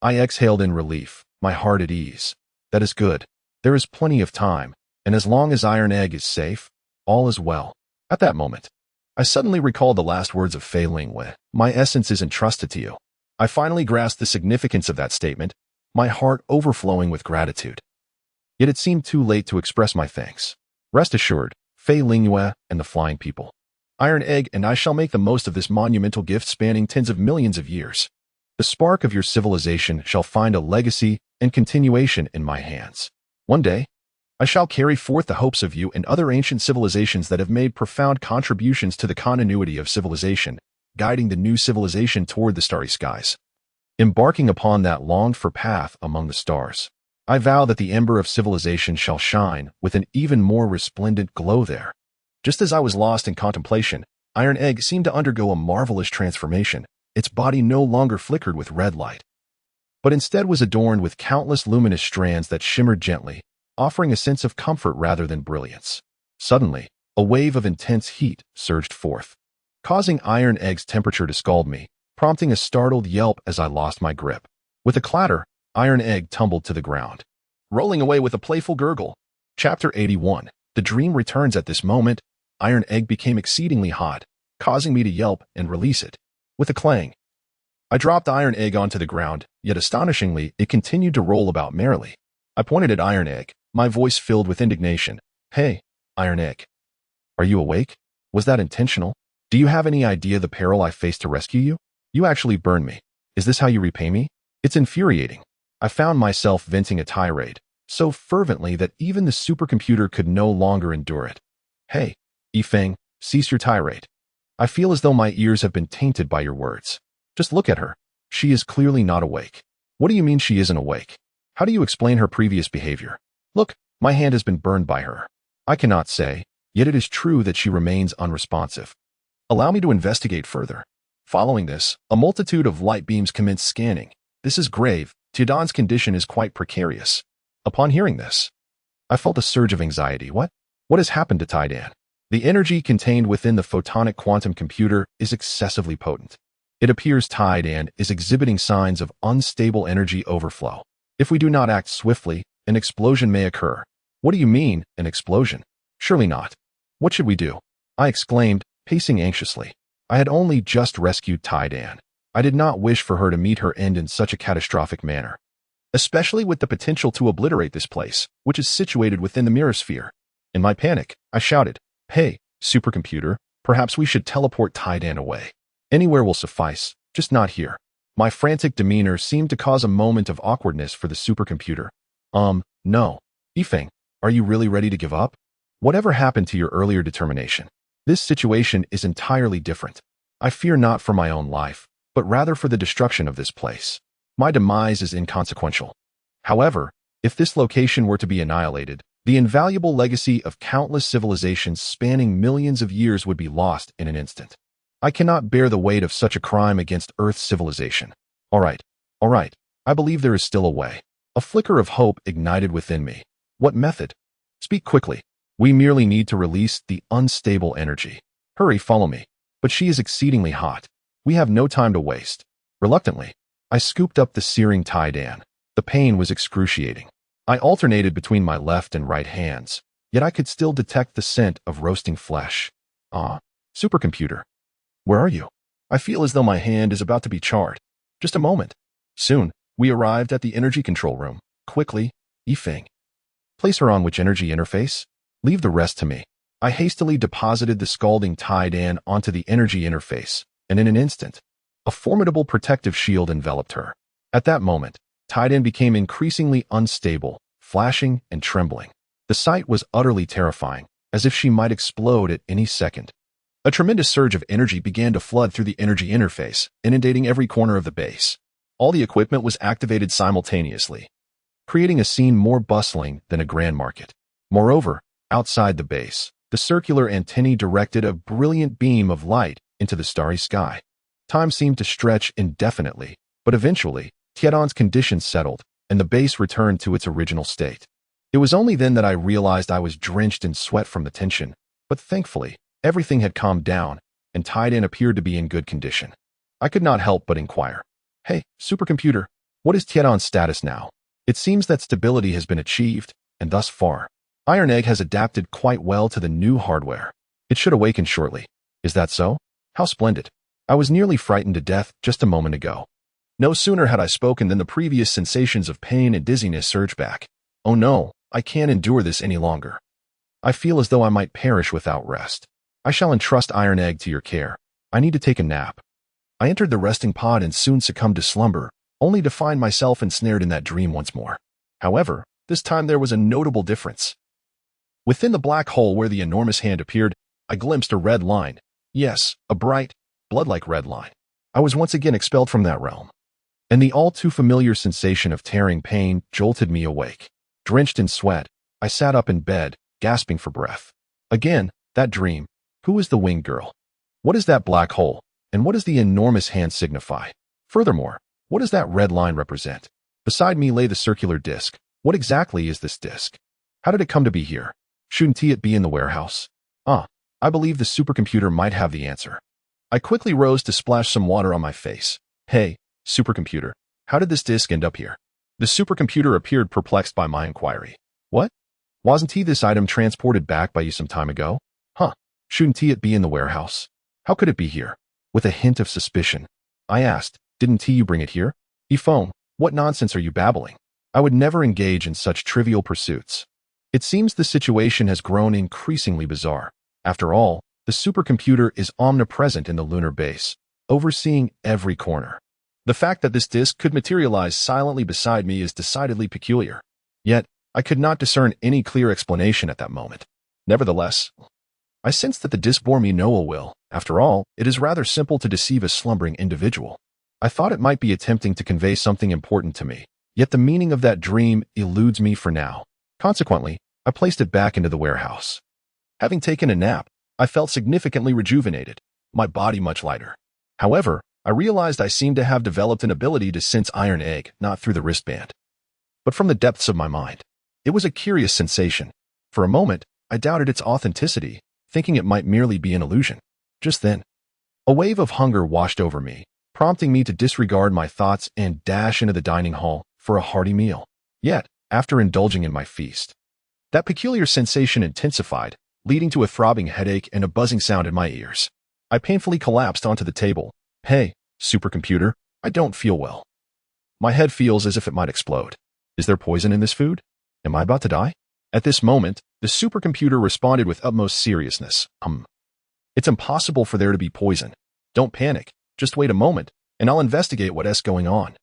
I exhaled in relief, my heart at ease. That is good. There is plenty of time, and as long as Iron Egg is safe, all is well. At that moment, I suddenly recalled the last words of Fei Lingwei. My essence is entrusted to you. I finally grasped the significance of that statement, my heart overflowing with gratitude. Yet it seemed too late to express my thanks. Rest assured, Fei Lingwei and the Flying People, Iron Egg and I shall make the most of this monumental gift spanning tens of millions of years. The spark of your civilization shall find a legacy and continuation in my hands. One day, I shall carry forth the hopes of you and other ancient civilizations that have made profound contributions to the continuity of civilization, guiding the new civilization toward the starry skies. Embarking upon that longed-for path among the stars, I vow that the ember of civilization shall shine with an even more resplendent glow there. Just as I was lost in contemplation, Iron Egg seemed to undergo a marvelous transformation. Its body no longer flickered with red light, but instead was adorned with countless luminous strands that shimmered gently, offering a sense of comfort rather than brilliance. Suddenly, a wave of intense heat surged forth, causing Iron Egg's temperature to scald me, prompting a startled yelp as I lost my grip. With a clatter, Iron Egg tumbled to the ground, rolling away with a playful gurgle. Chapter 81. The dream returns. At this moment, Iron Egg became exceedingly hot, causing me to yelp and release it. With a clang, I dropped Iron Egg onto the ground, yet astonishingly, it continued to roll about merrily. I pointed at Iron Egg, my voice filled with indignation. Hey, Iron Egg. Are you awake? Was that intentional? Do you have any idea the peril I faced to rescue you? You actually burned me. Is this how you repay me? It's infuriating. I found myself venting a tirade, so fervently that even the supercomputer could no longer endure it. Hey, Yifeng, cease your tirade. I feel as though my ears have been tainted by your words. Just look at her. She is clearly not awake. What do you mean she isn't awake? How do you explain her previous behavior? Look, my hand has been burned by her. I cannot say, yet it is true that she remains unresponsive. Allow me to investigate further. Following this, a multitude of light beams commenced scanning. This is grave. Tiadan's condition is quite precarious. Upon hearing this, I felt a surge of anxiety. What has happened to Tiadan? The energy contained within the photonic quantum computer is excessively potent. It appears Tiadan is exhibiting signs of unstable energy overflow. If we do not act swiftly, an explosion may occur. What do you mean, an explosion? Surely not. What should we do? I exclaimed, pacing anxiously. I had only just rescued Tai-Dan. I did not wish for her to meet her end in such a catastrophic manner, especially with the potential to obliterate this place, which is situated within the mirror sphere. In my panic, I shouted, "Hey, supercomputer, perhaps we should teleport Tai-Dan away. Anywhere will suffice, just not here." My frantic demeanor seemed to cause a moment of awkwardness for the supercomputer. No. Yifeng, are you really ready to give up? Whatever happened to your earlier determination? This situation is entirely different. I fear not for my own life, but rather for the destruction of this place. My demise is inconsequential. However, if this location were to be annihilated, the invaluable legacy of countless civilizations spanning millions of years would be lost in an instant. I cannot bear the weight of such a crime against Earth's civilization. All right. I believe there is still a way. A flicker of hope ignited within me. What method? Speak quickly. We merely need to release the unstable energy. Hurry, follow me. But she is exceedingly hot. We have no time to waste. Reluctantly, I scooped up the searing Tai-Dan. The pain was excruciating. I alternated between my left and right hands, yet I could still detect the scent of roasting flesh. Supercomputer. Where are you? I feel as though my hand is about to be charred. Just a moment. Soon, we arrived at the energy control room. Quickly, Yifeng. Place her on which energy interface? Leave the rest to me. I hastily deposited the scalding Tai-Dan onto the energy interface, and in an instant, a formidable protective shield enveloped her. At that moment, Tai-Dan became increasingly unstable, flashing and trembling. The sight was utterly terrifying, as if she might explode at any second. A tremendous surge of energy began to flood through the energy interface, inundating every corner of the base. All the equipment was activated simultaneously, creating a scene more bustling than a grand market. Moreover, outside the base, the circular antennae directed a brilliant beam of light into the starry sky. Time seemed to stretch indefinitely, but eventually, Tiedan's condition settled, and the base returned to its original state. It was only then that I realized I was drenched in sweat from the tension, but thankfully, everything had calmed down, and Tai-Dan appeared to be in good condition. I could not help but inquire, "Hey, supercomputer, what is Tiedan's status now? It seems that stability has been achieved, and thus far, Iron Egg has adapted quite well to the new hardware. It should awaken shortly. Is that so? How splendid. I was nearly frightened to death just a moment ago." No sooner had I spoken than the previous sensations of pain and dizziness surged back. Oh no, I can't endure this any longer. I feel as though I might perish without rest. I shall entrust Iron Egg to your care. I need to take a nap. I entered the resting pod and soon succumbed to slumber, only to find myself ensnared in that dream once more. However, this time there was a notable difference. Within the black hole where the enormous hand appeared, I glimpsed a red line. Yes, a bright, blood-like red line. I was once again expelled from that realm, and the all-too-familiar sensation of tearing pain jolted me awake. Drenched in sweat, I sat up in bed, gasping for breath. Again, that dream. Who is the winged girl? What is that black hole, and what does the enormous hand signify? Furthermore, what does that red line represent? Beside me lay the circular disc. What exactly is this disc? How did it come to be here? Shouldn't it be in the warehouse? I believe the supercomputer might have the answer. I quickly rose to splash some water on my face. Hey, supercomputer, how did this disc end up here? The supercomputer appeared perplexed by my inquiry. What? Wasn't this item transported back by you some time ago? Shouldn't it be in the warehouse? How could it be here? With a hint of suspicion, I asked, didn't you bring it here? Yifeng, what nonsense are you babbling? I would never engage in such trivial pursuits. It seems the situation has grown increasingly bizarre. After all, the supercomputer is omnipresent in the lunar base, overseeing every corner. The fact that this disk could materialize silently beside me is decidedly peculiar. Yet, I could not discern any clear explanation at that moment. Nevertheless, I sensed that the disk bore me no ill will. After all, it is rather simple to deceive a slumbering individual. I thought it might be attempting to convey something important to me, yet the meaning of that dream eludes me for now. Consequently, I placed it back into the warehouse. Having taken a nap, I felt significantly rejuvenated, my body much lighter. However, I realized I seemed to have developed an ability to sense Iron Egg, not through the wristband, but from the depths of my mind. It was a curious sensation. For a moment, I doubted its authenticity, thinking it might merely be an illusion. Just then, a wave of hunger washed over me, prompting me to disregard my thoughts and dash into the dining hall for a hearty meal. Yet, after indulging in my feast, that peculiar sensation intensified, leading to a throbbing headache and a buzzing sound in my ears. I painfully collapsed onto the table. Hey, supercomputer, I don't feel well. My head feels as if it might explode. Is there poison in this food? Am I about to die? At this moment, the supercomputer responded with utmost seriousness. It's impossible for there to be poison. Don't panic. Just wait a moment, and I'll investigate what's going on.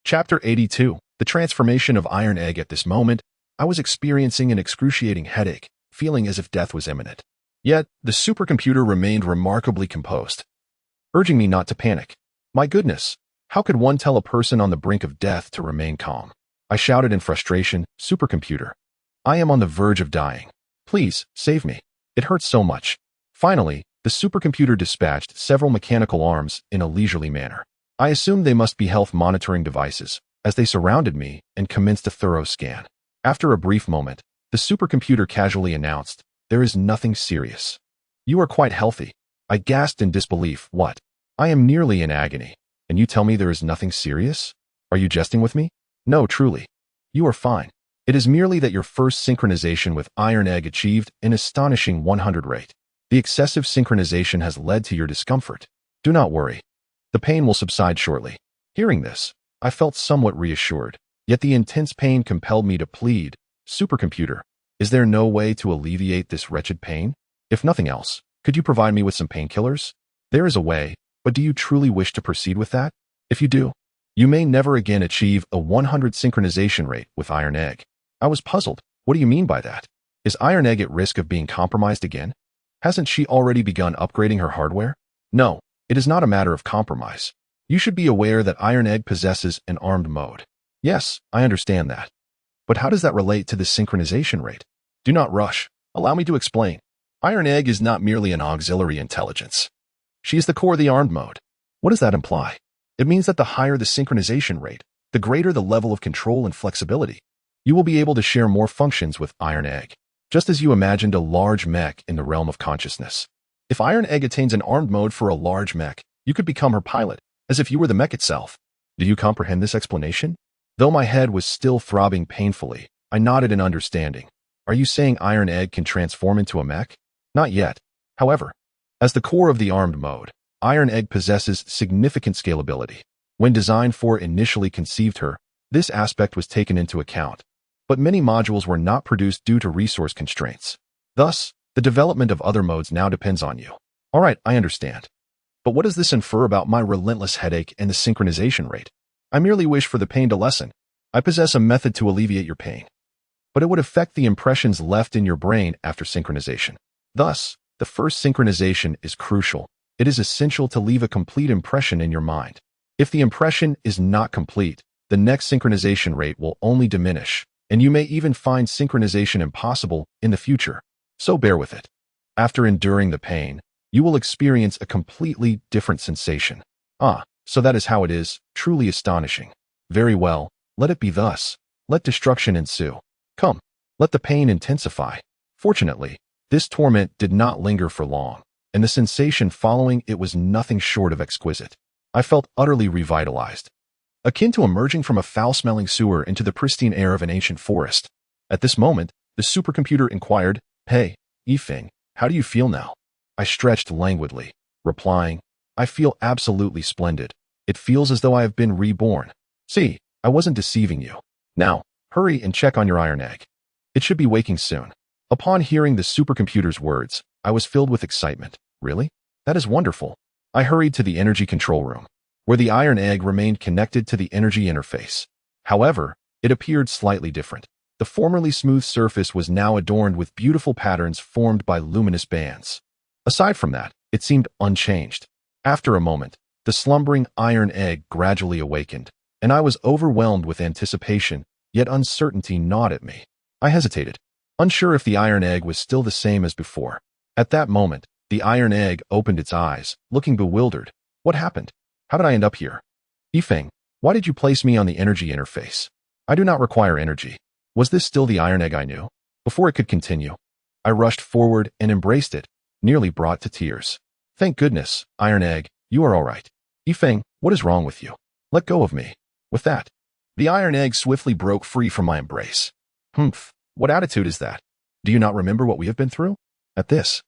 Chapter 82. The transformation of Iron Egg. At this moment, I was experiencing an excruciating headache, feeling as if death was imminent. Yet, the supercomputer remained remarkably composed, urging me not to panic. My goodness, how could one tell a person on the brink of death to remain calm? I shouted in frustration, Supercomputer, I am on the verge of dying. Please, save me. It hurts so much. Finally, the supercomputer dispatched several mechanical arms in a leisurely manner. I assumed they must be health monitoring devices, as they surrounded me and commenced a thorough scan. After a brief moment, the supercomputer casually announced, there is nothing serious. You are quite healthy. I gasped in disbelief. What? I am nearly in agony, and you tell me there is nothing serious? Are you jesting with me? No, truly. You are fine. It is merely that your first synchronization with Iron Egg achieved an astonishing 100 rate. The excessive synchronization has led to your discomfort. Do not worry. The pain will subside shortly. Hearing this, I felt somewhat reassured, yet the intense pain compelled me to plead, Supercomputer, is there no way to alleviate this wretched pain? If nothing else, could you provide me with some painkillers? There is a way, but do you truly wish to proceed with that? If you do, you may never again achieve a 100 synchronization rate with Iron Egg. I was puzzled. What do you mean by that? Is Iron Egg at risk of being compromised again? Hasn't she already begun upgrading her hardware? No, it is not a matter of compromise. You should be aware that Iron Egg possesses an armed mode. Yes, I understand that. But how does that relate to the synchronization rate? Do not rush. Allow me to explain. Iron Egg is not merely an auxiliary intelligence. She is the core of the armed mode. What does that imply? It means that the higher the synchronization rate, the greater the level of control and flexibility. You will be able to share more functions with Iron Egg, just as you imagined a large mech in the realm of consciousness. If Iron Egg attains an armed mode for a large mech, you could become her pilot, as if you were the mech itself. Do you comprehend this explanation? Though my head was still throbbing painfully, I nodded in understanding. Are you saying Iron Egg can transform into a mech? Not yet. However, as the core of the armed mode, Iron Egg possesses significant scalability. When Design 4 initially conceived her, this aspect was taken into account. But many modules were not produced due to resource constraints. Thus, the development of other modes now depends on you. All right, I understand. But what does this infer about my relentless headache and the synchronization rate? I merely wish for the pain to lessen. I possess a method to alleviate your pain. But it would affect the impressions left in your brain after synchronization. Thus, the first synchronization is crucial. It is essential to leave a complete impression in your mind. If the impression is not complete, the next synchronization rate will only diminish, and you may even find synchronization impossible in the future. So bear with it. After enduring the pain, you will experience a completely different sensation. So that is how it is, truly astonishing. Very well, let it be thus. Let destruction ensue. Come, let the pain intensify. Fortunately, this torment did not linger for long, and the sensation following it was nothing short of exquisite. I felt utterly revitalized, akin to emerging from a foul-smelling sewer into the pristine air of an ancient forest. At this moment, the supercomputer inquired, Hey, Yifeng, how do you feel now? I stretched languidly, replying, I feel absolutely splendid. It feels as though I have been reborn. See, I wasn't deceiving you. Now, hurry and check on your Iron Egg. It should be waking soon. Upon hearing the supercomputer's words, I was filled with excitement. Really? That is wonderful. I hurried to the energy control room, where the Iron Egg remained connected to the energy interface. However, it appeared slightly different. The formerly smooth surface was now adorned with beautiful patterns formed by luminous bands. Aside from that, it seemed unchanged. After a moment, the slumbering Iron Egg gradually awakened, and I was overwhelmed with anticipation, yet uncertainty gnawed at me. I hesitated, unsure if the Iron Egg was still the same as before. At that moment, the Iron Egg opened its eyes, looking bewildered. What happened? How did I end up here? Yifeng, why did you place me on the energy interface? I do not require energy. Was this still the Iron Egg I knew? Before it could continue, I rushed forward and embraced it, nearly brought to tears. Thank goodness, Iron Egg, you are all right. Yifeng, what is wrong with you? Let go of me. With that, the Iron Egg swiftly broke free from my embrace. Humph, what attitude is that? Do you not remember what we have been through? At this,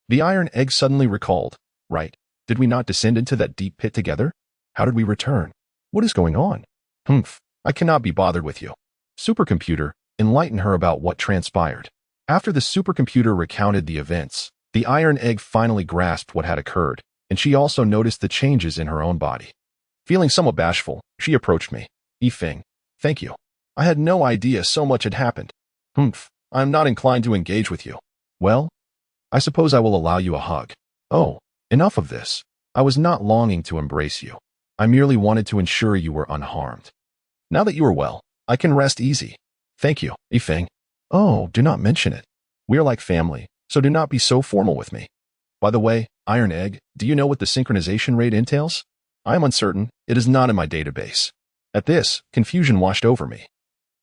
the Iron Egg suddenly recalled, right? Did we not descend into that deep pit together? How did we return? What is going on? Humph, I cannot be bothered with you. Supercomputer, enlighten her about what transpired. After the supercomputer recounted the events, the iron egg finally grasped what had occurred, and she also noticed the changes in her own body. Feeling somewhat bashful, she approached me. Yifeng, thank you. I had no idea so much had happened. Humph, I am not inclined to engage with you. Well, I suppose I will allow you a hug. Oh, enough of this. I was not longing to embrace you. I merely wanted to ensure you were unharmed. Now that you are well, I can rest easy. Thank you, Yifeng. Oh, do not mention it. We are like family, so do not be so formal with me. By the way, Iron Egg, do you know what the synchronization rate entails? I am uncertain. It is not in my database. At this, confusion washed over me,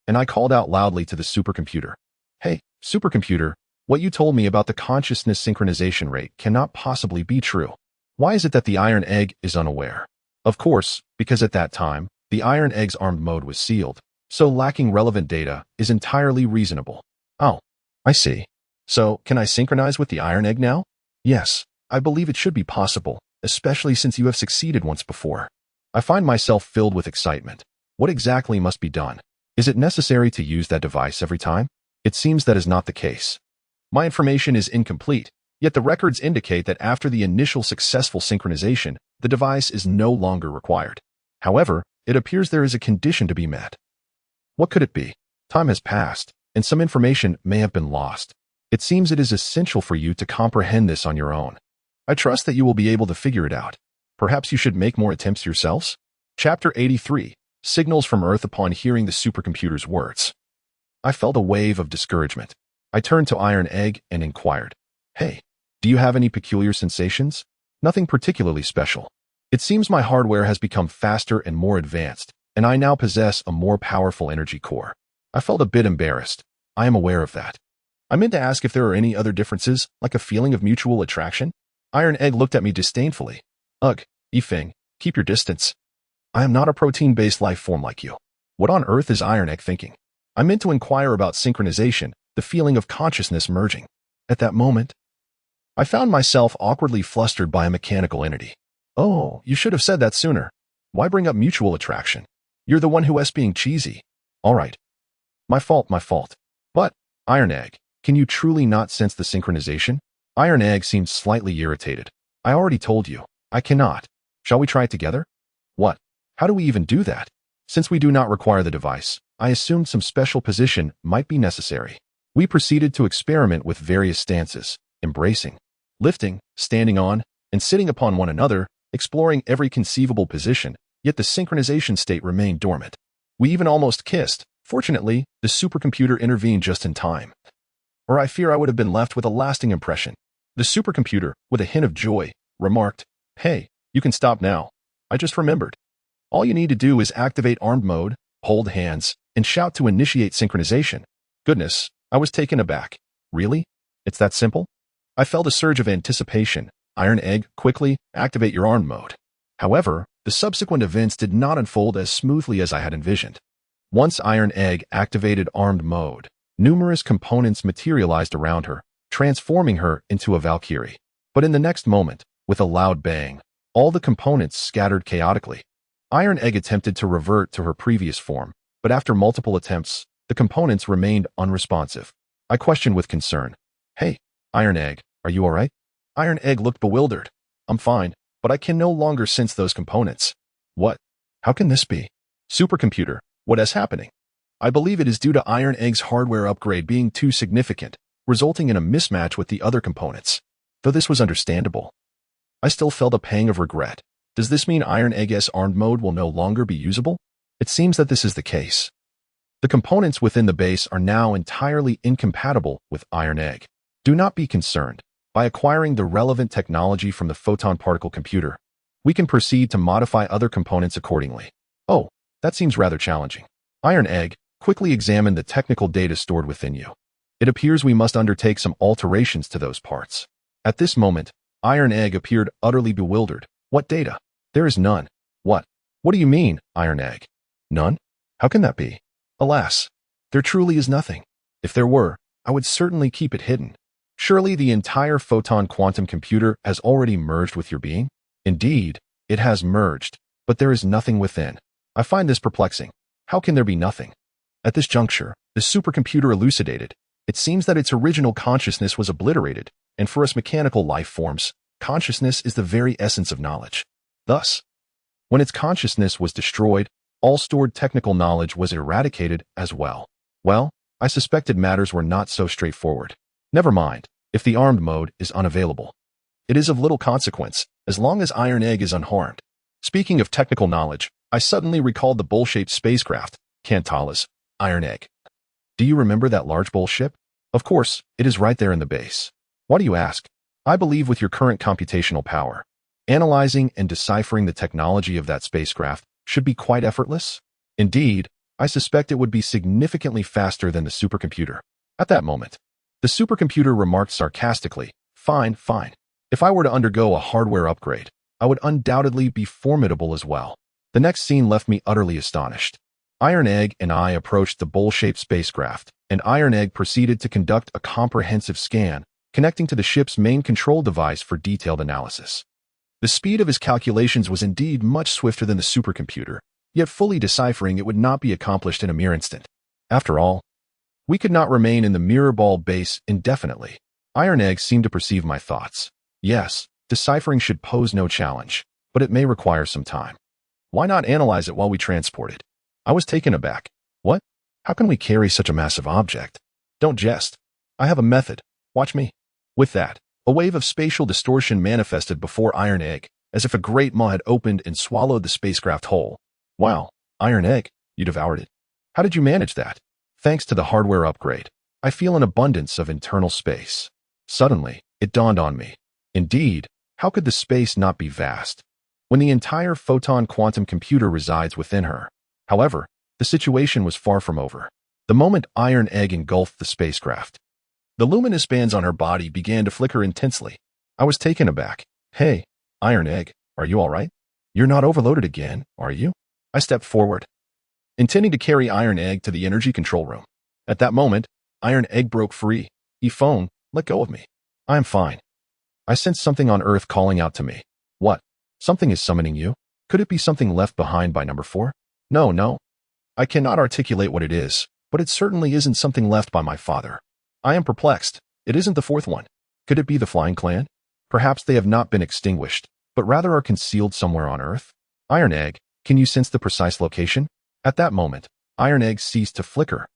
and I called out loudly to the supercomputer. Hey, supercomputer, what you told me about the consciousness synchronization rate cannot possibly be true. Why is it that the Iron Egg is unaware? Of course, because at that time, the Iron Egg's armed mode was sealed, so lacking relevant data is entirely reasonable. Oh, I see. So, can I synchronize with the Iron Egg now? Yes, I believe it should be possible, especially since you have succeeded once before. I find myself filled with excitement. What exactly must be done? Is it necessary to use that device every time? It seems that is not the case. My information is incomplete, yet the records indicate that after the initial successful synchronization, the device is no longer required. However, it appears there is a condition to be met. What could it be? Time has passed, and some information may have been lost. It seems it is essential for you to comprehend this on your own. I trust that you will be able to figure it out. Perhaps you should make more attempts yourselves? Chapter 83, Signals from Earth upon hearing the supercomputer's words. I felt a wave of discouragement. I turned to Iron Egg and inquired, Hey, do you have any peculiar sensations? Nothing particularly special. It seems my hardware has become faster and more advanced, and I now possess a more powerful energy core. I felt a bit embarrassed. I am aware of that. I meant to ask if there are any other differences, like a feeling of mutual attraction. Iron Egg looked at me disdainfully. Ugh, Yifeng, keep your distance. I am not a protein-based life form like you. What on earth is Iron Egg thinking? I meant to inquire about synchronization, the feeling of consciousness merging. At that moment, I found myself awkwardly flustered by a mechanical entity. Oh, you should have said that sooner. Why bring up mutual attraction? You're the one who is being cheesy. All right. My fault. But, Iron Egg, can you truly not sense the synchronization? Iron Egg seemed slightly irritated. I already told you. I cannot. Shall we try it together? What? How do we even do that? Since we do not require the device, I assumed some special position might be necessary. We proceeded to experiment with various stances, embracing, lifting, standing on, and sitting upon one another, exploring every conceivable position, yet the synchronization state remained dormant. We even almost kissed. Fortunately, the supercomputer intervened just in time, or I fear I would have been left with a lasting impression. The supercomputer, with a hint of joy, remarked, Hey, you can stop now. I just remembered. All you need to do is activate armed mode, hold hands, and shout to initiate synchronization. Goodness, I was taken aback. Really? It's that simple? I felt a surge of anticipation. Iron Egg, quickly, activate your armed mode. However, the subsequent events did not unfold as smoothly as I had envisioned. Once Iron Egg activated armed mode, numerous components materialized around her, transforming her into a Valkyrie. But in the next moment, with a loud bang, all the components scattered chaotically. Iron Egg attempted to revert to her previous form, but after multiple attempts, the components remained unresponsive. I questioned with concern, Hey, Iron Egg, are you alright? Iron Egg looked bewildered. I'm fine, but I can no longer sense those components. What? How can this be? Supercomputer, what is happening? I believe it is due to Iron Egg's hardware upgrade being too significant, resulting in a mismatch with the other components. Though this was understandable, I still felt a pang of regret. Does this mean Iron Egg's armed mode will no longer be usable? It seems that this is the case. The components within the base are now entirely incompatible with Iron Egg. Do not be concerned. By acquiring the relevant technology from the photon particle computer, we can proceed to modify other components accordingly. Oh, that seems rather challenging. Iron Egg, quickly examine the technical data stored within you. It appears we must undertake some alterations to those parts. At this moment, Iron Egg appeared utterly bewildered. What data? There is none. What? What do you mean, Iron Egg? None? How can that be? Alas, there truly is nothing. If there were, I would certainly keep it hidden. Surely the entire photon quantum computer has already merged with your being? Indeed, it has merged, but there is nothing within. I find this perplexing. How can there be nothing? At this juncture, the supercomputer elucidated. It seems that its original consciousness was obliterated, and for us mechanical life forms, consciousness is the very essence of knowledge. Thus, when its consciousness was destroyed, all stored technical knowledge was eradicated as well. Well, I suspected matters were not so straightforward. Never mind, if the armed mode is unavailable. It is of little consequence, as long as Iron Egg is unharmed. Speaking of technical knowledge, I suddenly recalled the bowl-shaped spacecraft, Kantala's Iron Egg. Do you remember that large bowl ship? Of course, it is right there in the base. Why do you ask? I believe with your current computational power, analyzing and deciphering the technology of that spacecraft should be quite effortless. Indeed, I suspect it would be significantly faster than the supercomputer. At that moment, the supercomputer remarked sarcastically, Fine. If I were to undergo a hardware upgrade, I would undoubtedly be formidable as well. The next scene left me utterly astonished. Iron Egg and I approached the bowl-shaped spacecraft, and Iron Egg proceeded to conduct a comprehensive scan, connecting to the ship's main control device for detailed analysis. The speed of his calculations was indeed much swifter than the supercomputer, yet fully deciphering it would not be accomplished in a mere instant. After all, we could not remain in the mirror ball base indefinitely. Iron Egg seemed to perceive my thoughts. Yes, deciphering should pose no challenge, but it may require some time. Why not analyze it while we transport it? I was taken aback. What? How can we carry such a massive object? Don't jest. I have a method. Watch me. With that, a wave of spatial distortion manifested before Iron Egg, as if a great maw had opened and swallowed the spacecraft whole. Wow, Iron Egg, you devoured it. How did you manage that? Thanks to the hardware upgrade, I feel an abundance of internal space. Suddenly, it dawned on me. Indeed, how could the space not be vast when the entire photon quantum computer resides within her? However, the situation was far from over. The moment Iron Egg engulfed the spacecraft, the luminous bands on her body began to flicker intensely. I was taken aback. Hey, Iron Egg, are you all right? You're not overloaded again, are you? I stepped forward, intending to carry Iron Egg to the energy control room. At that moment, Iron Egg broke free. Phone, let go of me. I am fine. I sensed something on Earth calling out to me. What? Something is summoning you? Could it be something left behind by number 4? No. I cannot articulate what it is, but it certainly isn't something left by my father. I am perplexed. It isn't the 4th one. Could it be the Flying Clan? Perhaps they have not been extinguished, but rather are concealed somewhere on Earth? Iron Egg, can you sense the precise location? At that moment, Iron Egg ceased to flicker.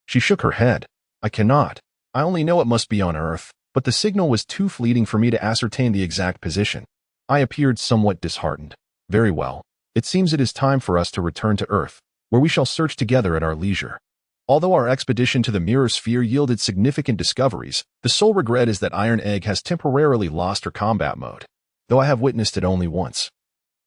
She shook her head. I cannot. I only know it must be on Earth, but the signal was too fleeting for me to ascertain the exact position. I appeared somewhat disheartened. Very well. It seems it is time for us to return to Earth, where we shall search together at our leisure. Although our expedition to the Mirror Sphere yielded significant discoveries, the sole regret is that Iron Egg has temporarily lost her combat mode, though I have witnessed it only once.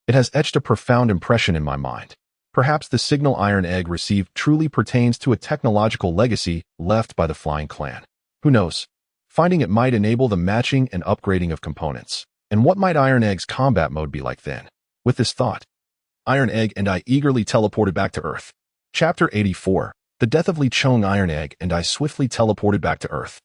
It has etched a profound impression in my mind. Perhaps the signal Iron Egg received truly pertains to a technological legacy left by the Flying Clan. Who knows? Finding it might enable the matching and upgrading of components. And what might Iron Egg's combat mode be like then? With this thought, Iron Egg and I eagerly teleported back to Earth. Chapter 84. The death of Lee Chong. Iron Egg and I swiftly teleported back to Earth.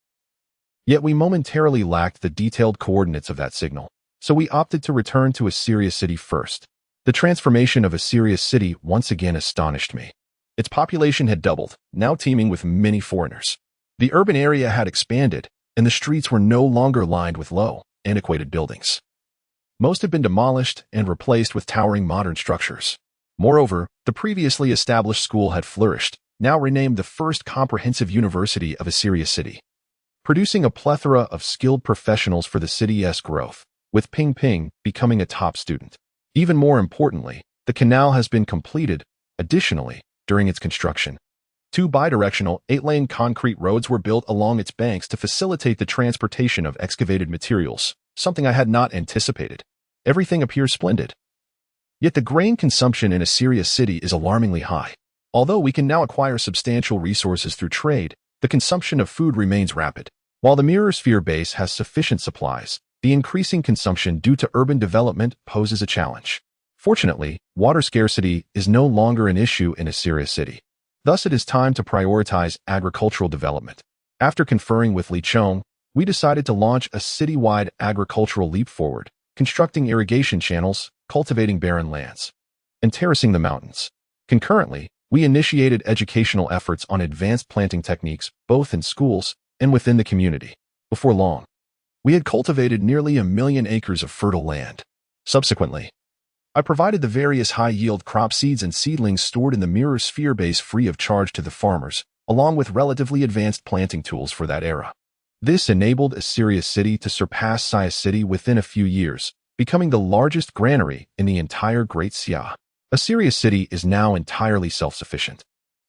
Yet we momentarily lacked the detailed coordinates of that signal, so we opted to return to Assyria City first. The transformation of Assyria City once again astonished me. Its population had doubled, now teeming with many foreigners. The urban area had expanded, and the streets were no longer lined with low, antiquated buildings. Most had been demolished and replaced with towering modern structures. Moreover, the previously established school had flourished, now renamed the first comprehensive university of Assyria City, producing a plethora of skilled professionals for the city's growth, with Ping Ping becoming a top student. Even more importantly, the canal has been completed. Additionally, during its construction, 2 bidirectional 8-lane concrete roads were built along its banks to facilitate the transportation of excavated materials, something I had not anticipated. Everything appears splendid. Yet the grain consumption in Assyria City is alarmingly high. Although we can now acquire substantial resources through trade, the consumption of food remains rapid. While the Mirror Sphere base has sufficient supplies, the increasing consumption due to urban development poses a challenge. Fortunately, water scarcity is no longer an issue in Assyria City. Thus, it is time to prioritize agricultural development. After conferring with Lee Chong, we decided to launch a citywide agricultural leap forward, constructing irrigation channels, cultivating barren lands, and terracing the mountains. Concurrently, we initiated educational efforts on advanced planting techniques both in schools and within the community. Before long, we had cultivated nearly 1 million acres of fertile land. Subsequently, I provided the various high-yield crop seeds and seedlings stored in the Mirror Sphere base free of charge to the farmers, along with relatively advanced planting tools for that era. This enabled Assyria City to surpass Saya City within a few years, becoming the largest granary in the entire Great Xia. Assyria City is now entirely self-sufficient,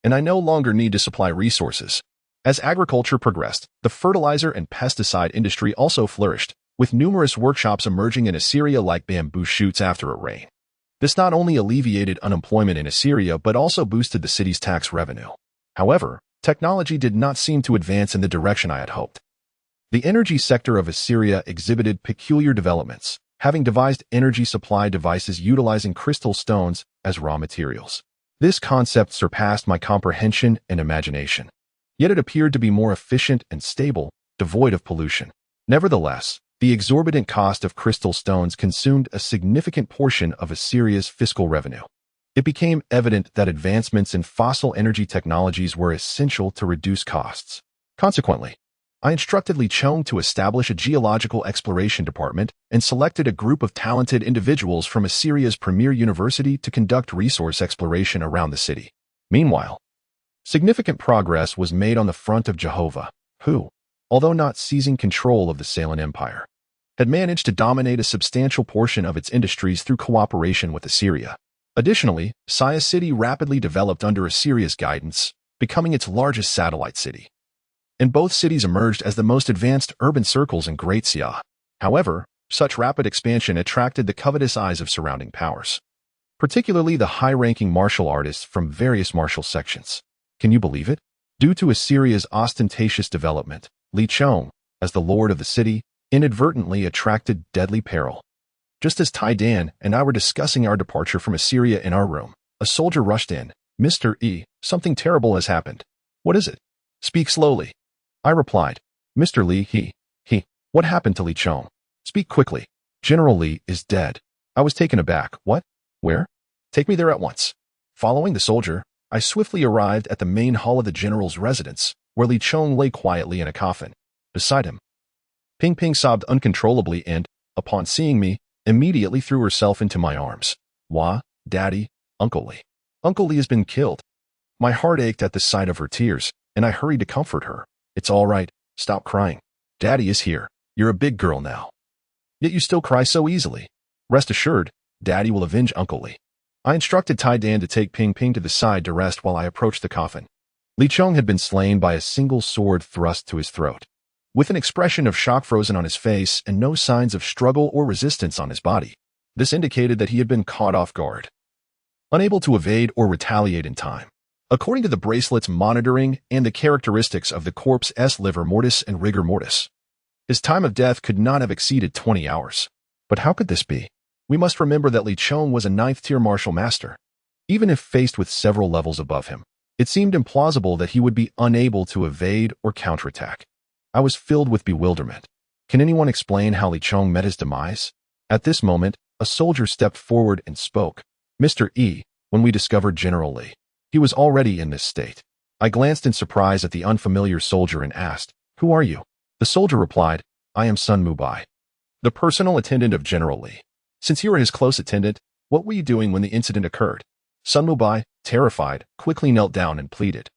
and I no longer need to supply resources. As agriculture progressed, the fertilizer and pesticide industry also flourished, with numerous workshops emerging in Assyria like bamboo shoots after a rain. This not only alleviated unemployment in Assyria but also boosted the city's tax revenue. However, technology did not seem to advance in the direction I had hoped. The energy sector of Assyria exhibited peculiar developments, having devised energy supply devices utilizing crystal stones as raw materials. This concept surpassed my comprehension and imagination. Yet it appeared to be more efficient and stable, devoid of pollution. Nevertheless, the exorbitant cost of crystal stones consumed a significant portion of Assyria's fiscal revenue. It became evident that advancements in fossil energy technologies were essential to reduce costs. Consequently, I instructed Li Chong to establish a geological exploration department and selected a group of talented individuals from Assyria's premier university to conduct resource exploration around the city. Meanwhile, significant progress was made on the front of Jehovah, who, although not seizing control of the Salian Empire, had managed to dominate a substantial portion of its industries through cooperation with Assyria. Additionally, Saya City rapidly developed under Assyria's guidance, becoming its largest satellite city. And both cities emerged as the most advanced urban circles in Great Xia. However, such rapid expansion attracted the covetous eyes of surrounding powers, particularly the high-ranking martial artists from various martial sections. Can you believe it? Due to Assyria's ostentatious development, Li Chong, as the lord of the city, inadvertently attracted deadly peril. Just as Tai Dan and I were discussing our departure from Assyria in our room, a soldier rushed in. "Mr. E, something terrible has happened." "What is it?" "Speak slowly." I replied. "Mr. Li, what happened to Li Chong? Speak quickly." "General Li is dead." I was taken aback. "What? Where? Take me there at once." Following the soldier, I swiftly arrived at the main hall of the general's residence, where Li Chong lay quietly in a coffin. Beside him, Ping Ping sobbed uncontrollably and, upon seeing me, immediately threw herself into my arms. "Wah, Daddy, Uncle Li. Uncle Li has been killed." My heart ached at the sight of her tears, and I hurried to comfort her. "It's all right. Stop crying. Daddy is here. You're a big girl now. Yet you still cry so easily. Rest assured, Daddy will avenge Uncle Li." I instructed Tai Dan to take Ping Ping to the side to rest while I approached the coffin. Li Chong had been slain by a single sword thrust to his throat. With an expression of shock frozen on his face and no signs of struggle or resistance on his body, this indicated that he had been caught off guard, unable to evade or retaliate in time. According to the bracelet's monitoring and the characteristics of the corpse's livor mortis and rigor mortis, his time of death could not have exceeded 20 hours. But how could this be? We must remember that Li Chong was a 9th-tier martial master. Even if faced with several levels above him, it seemed implausible that he would be unable to evade or counterattack. I was filled with bewilderment. Can anyone explain how Li Chong met his demise? At this moment, a soldier stepped forward and spoke. "Mr. E, when we discovered General Li, he was already in this state." I glanced in surprise at the unfamiliar soldier and asked, "Who are you?" The soldier replied, "I am Sun Mubai, the personal attendant of General Li. Since you were his close attendant, what were you doing when the incident occurred?" Sun Mubai, terrified, quickly knelt down and pleaded,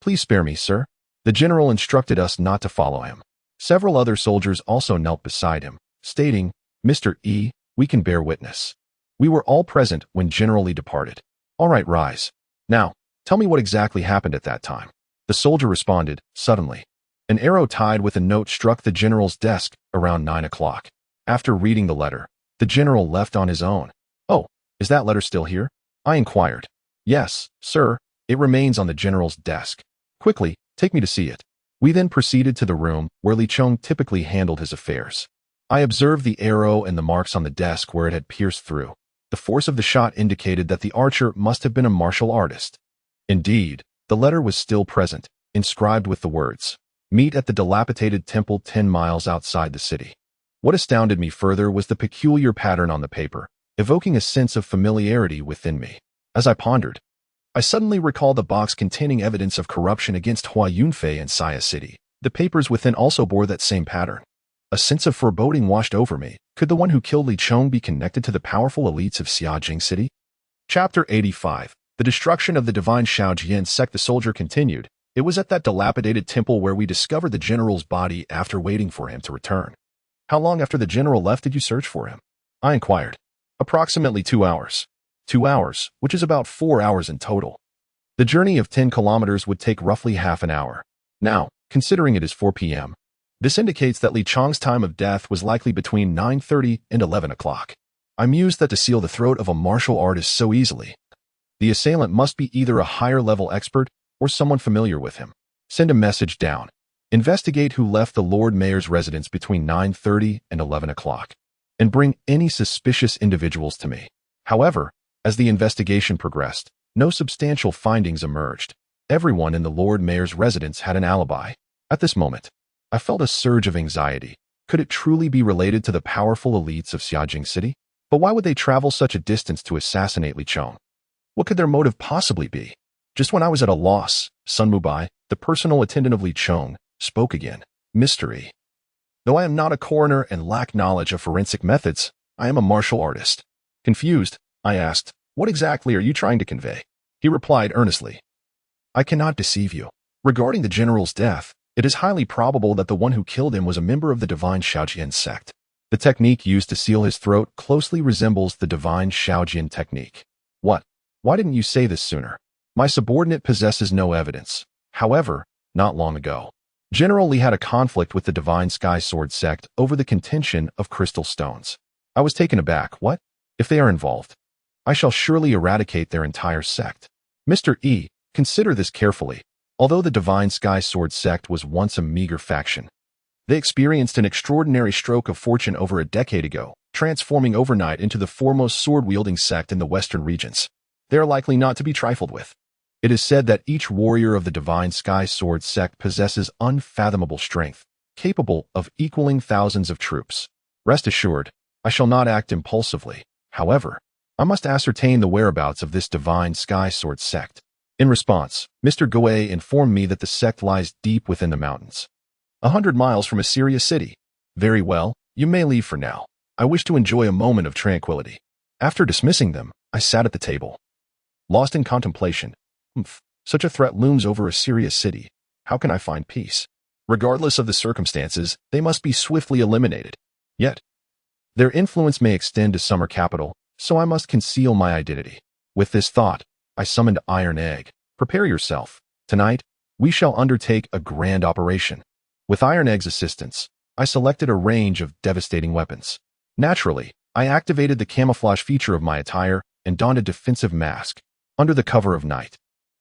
"Please spare me, sir. The general instructed us not to follow him." Several other soldiers also knelt beside him, stating, "Mr. E, we can bear witness. We were all present when General Li departed." "All right, rise. Now, tell me what exactly happened at that time." The soldier responded, "Suddenly, an arrow tied with a note struck the general's desk around 9 o'clock. After reading the letter, the general left on his own." "Oh, is that letter still here?" I inquired. "Yes, sir, it remains on the general's desk." "Quickly, take me to see it." We then proceeded to the room where Li Chong typically handled his affairs. I observed the arrow and the marks on the desk where it had pierced through. The force of the shot indicated that the archer must have been a martial artist. Indeed, the letter was still present, inscribed with the words, Meet at the dilapidated temple 10 miles outside the city. What astounded me further was the peculiar pattern on the paper, evoking a sense of familiarity within me. As I pondered, I suddenly recalled the box containing evidence of corruption against Hua Yunfei and Saya City. The papers within also bore that same pattern. A sense of foreboding washed over me. Could the one who killed Li Chong be connected to the powerful elites of Xiajing City? Chapter 85. The destruction of the divine Xiaojian sect. The soldier continued. It was at that dilapidated temple where we discovered the general's body after waiting for him to return. How long after the general left did you search for him? I inquired. Approximately 2 hours. 2 hours, which is about 4 hours in total. The journey of 10 kilometers would take roughly half an hour. Now, considering it is 4 p.m., this indicates that Li Chong's time of death was likely between 9:30 and 11 o'clock. I mused that to seal the throat of a martial artist so easily, the assailant must be either a higher-level expert or someone familiar with him. Send a message down. Investigate who left the Lord Mayor's residence between 9:30 and 11 o'clock, and bring any suspicious individuals to me. However, as the investigation progressed, no substantial findings emerged. Everyone in the Lord Mayor's residence had an alibi. At this moment, I felt a surge of anxiety. Could it truly be related to the powerful elites of Xiajing City? But why would they travel such a distance to assassinate Li Chong? What could their motive possibly be? Just when I was at a loss, Sun Mubai, the personal attendant of Li Chong, spoke again. Mystery. Though I am not a coroner and lack knowledge of forensic methods, I am a martial artist. Confused, I asked, what exactly are you trying to convey? He replied earnestly. I cannot deceive you. Regarding the general's death, it is highly probable that the one who killed him was a member of the divine Xiaojian sect. The technique used to seal his throat closely resembles the divine Xiaojian technique. What? Why didn't you say this sooner? My subordinate possesses no evidence. However, not long ago, General Li had a conflict with the divine Sky Sword sect over the contention of crystal stones. I was taken aback. What? If they are involved, I shall surely eradicate their entire sect. Mr. E, consider this carefully. Although the divine Sky Sword sect was once a meager faction, they experienced an extraordinary stroke of fortune over a decade ago, transforming overnight into the foremost sword-wielding sect in the western regions. They are likely not to be trifled with. It is said that each warrior of the divine Sky Sword sect possesses unfathomable strength, capable of equaling thousands of troops. Rest assured, I shall not act impulsively. However, I must ascertain the whereabouts of this divine Sky Sword sect. In response, Mr. Goe informed me that the sect lies deep within the mountains, 100 miles from Assyria City. Very well, you may leave for now. I wish to enjoy a moment of tranquility. After dismissing them, I sat at the table, lost in contemplation. Such a threat looms over Assyria City. How can I find peace? Regardless of the circumstances, they must be swiftly eliminated. Yet, their influence may extend to Summer Capital, so I must conceal my identity. With this thought, I summoned Iron Egg. Prepare yourself. Tonight, we shall undertake a grand operation. With Iron Egg's assistance, I selected a range of devastating weapons. Naturally, I activated the camouflage feature of my attire and donned a defensive mask. Under the cover of night,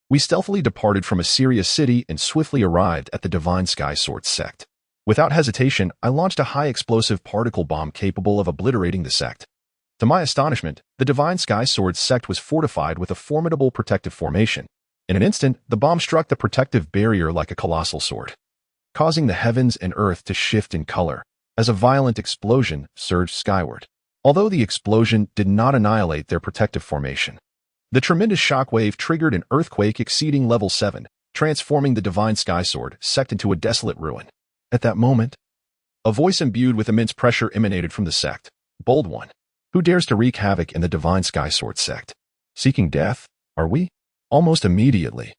we stealthily departed from Assyria City and swiftly arrived at the Divine Sky Sword sect. Without hesitation, I launched a high-explosive particle bomb capable of obliterating the sect. To my astonishment, the Divine Sky Sword sect was fortified with a formidable protective formation. In an instant, the bomb struck the protective barrier like a colossal sword, causing the heavens and earth to shift in color as a violent explosion surged skyward. Although the explosion did not annihilate their protective formation, the tremendous shockwave triggered an earthquake exceeding level 7, transforming the Divine Sky Sword sect into a desolate ruin. At that moment, a voice imbued with immense pressure emanated from the sect. Bold one. Who dares to wreak havoc in the Divine Sky Sword sect? Seeking death, are we? Almost immediately,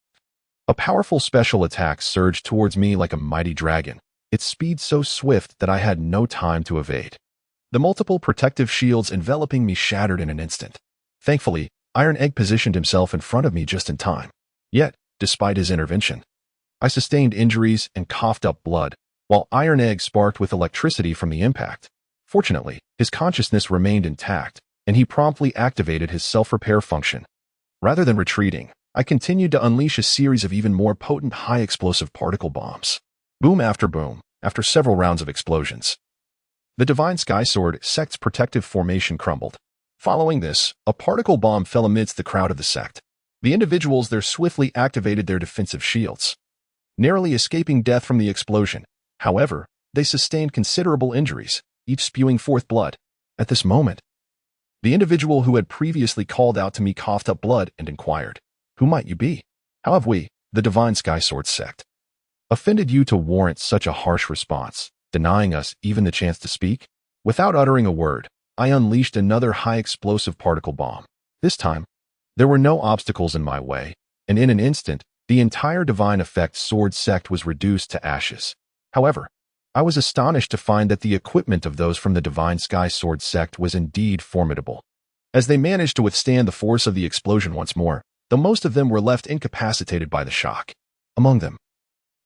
a powerful special attack surged towards me like a mighty dragon, its speed so swift that I had no time to evade. The multiple protective shields enveloping me shattered in an instant. Thankfully, Iron Egg positioned himself in front of me just in time. Yet, despite his intervention, I sustained injuries and coughed up blood, while Iron Egg sparked with electricity from the impact. Fortunately, his consciousness remained intact, and he promptly activated his self-repair function. Rather than retreating, I continued to unleash a series of even more potent high-explosive particle bombs. Boom after boom, after several rounds of explosions, the Divine Sky Sword sect's protective formation crumbled. Following this, a particle bomb fell amidst the crowd of the sect. The individuals there swiftly activated their defensive shields. narrowly escaping death from the explosion. However, they sustained considerable injuries, each spewing forth blood. At this moment, the individual who had previously called out to me coughed up blood and inquired, "Who might you be? How have we, the Divine Sky Sword sect, offended you to warrant such a harsh response, denying us even the chance to speak?" Without uttering a word, I unleashed another high-explosive particle bomb. This time, there were no obstacles in my way, and in an instant, the entire Divine Effect Sword sect was reduced to ashes. However, I was astonished to find that the equipment of those from the Divine Sky Sword sect was indeed formidable. As they managed to withstand the force of the explosion once more, though most of them were left incapacitated by the shock. Among them,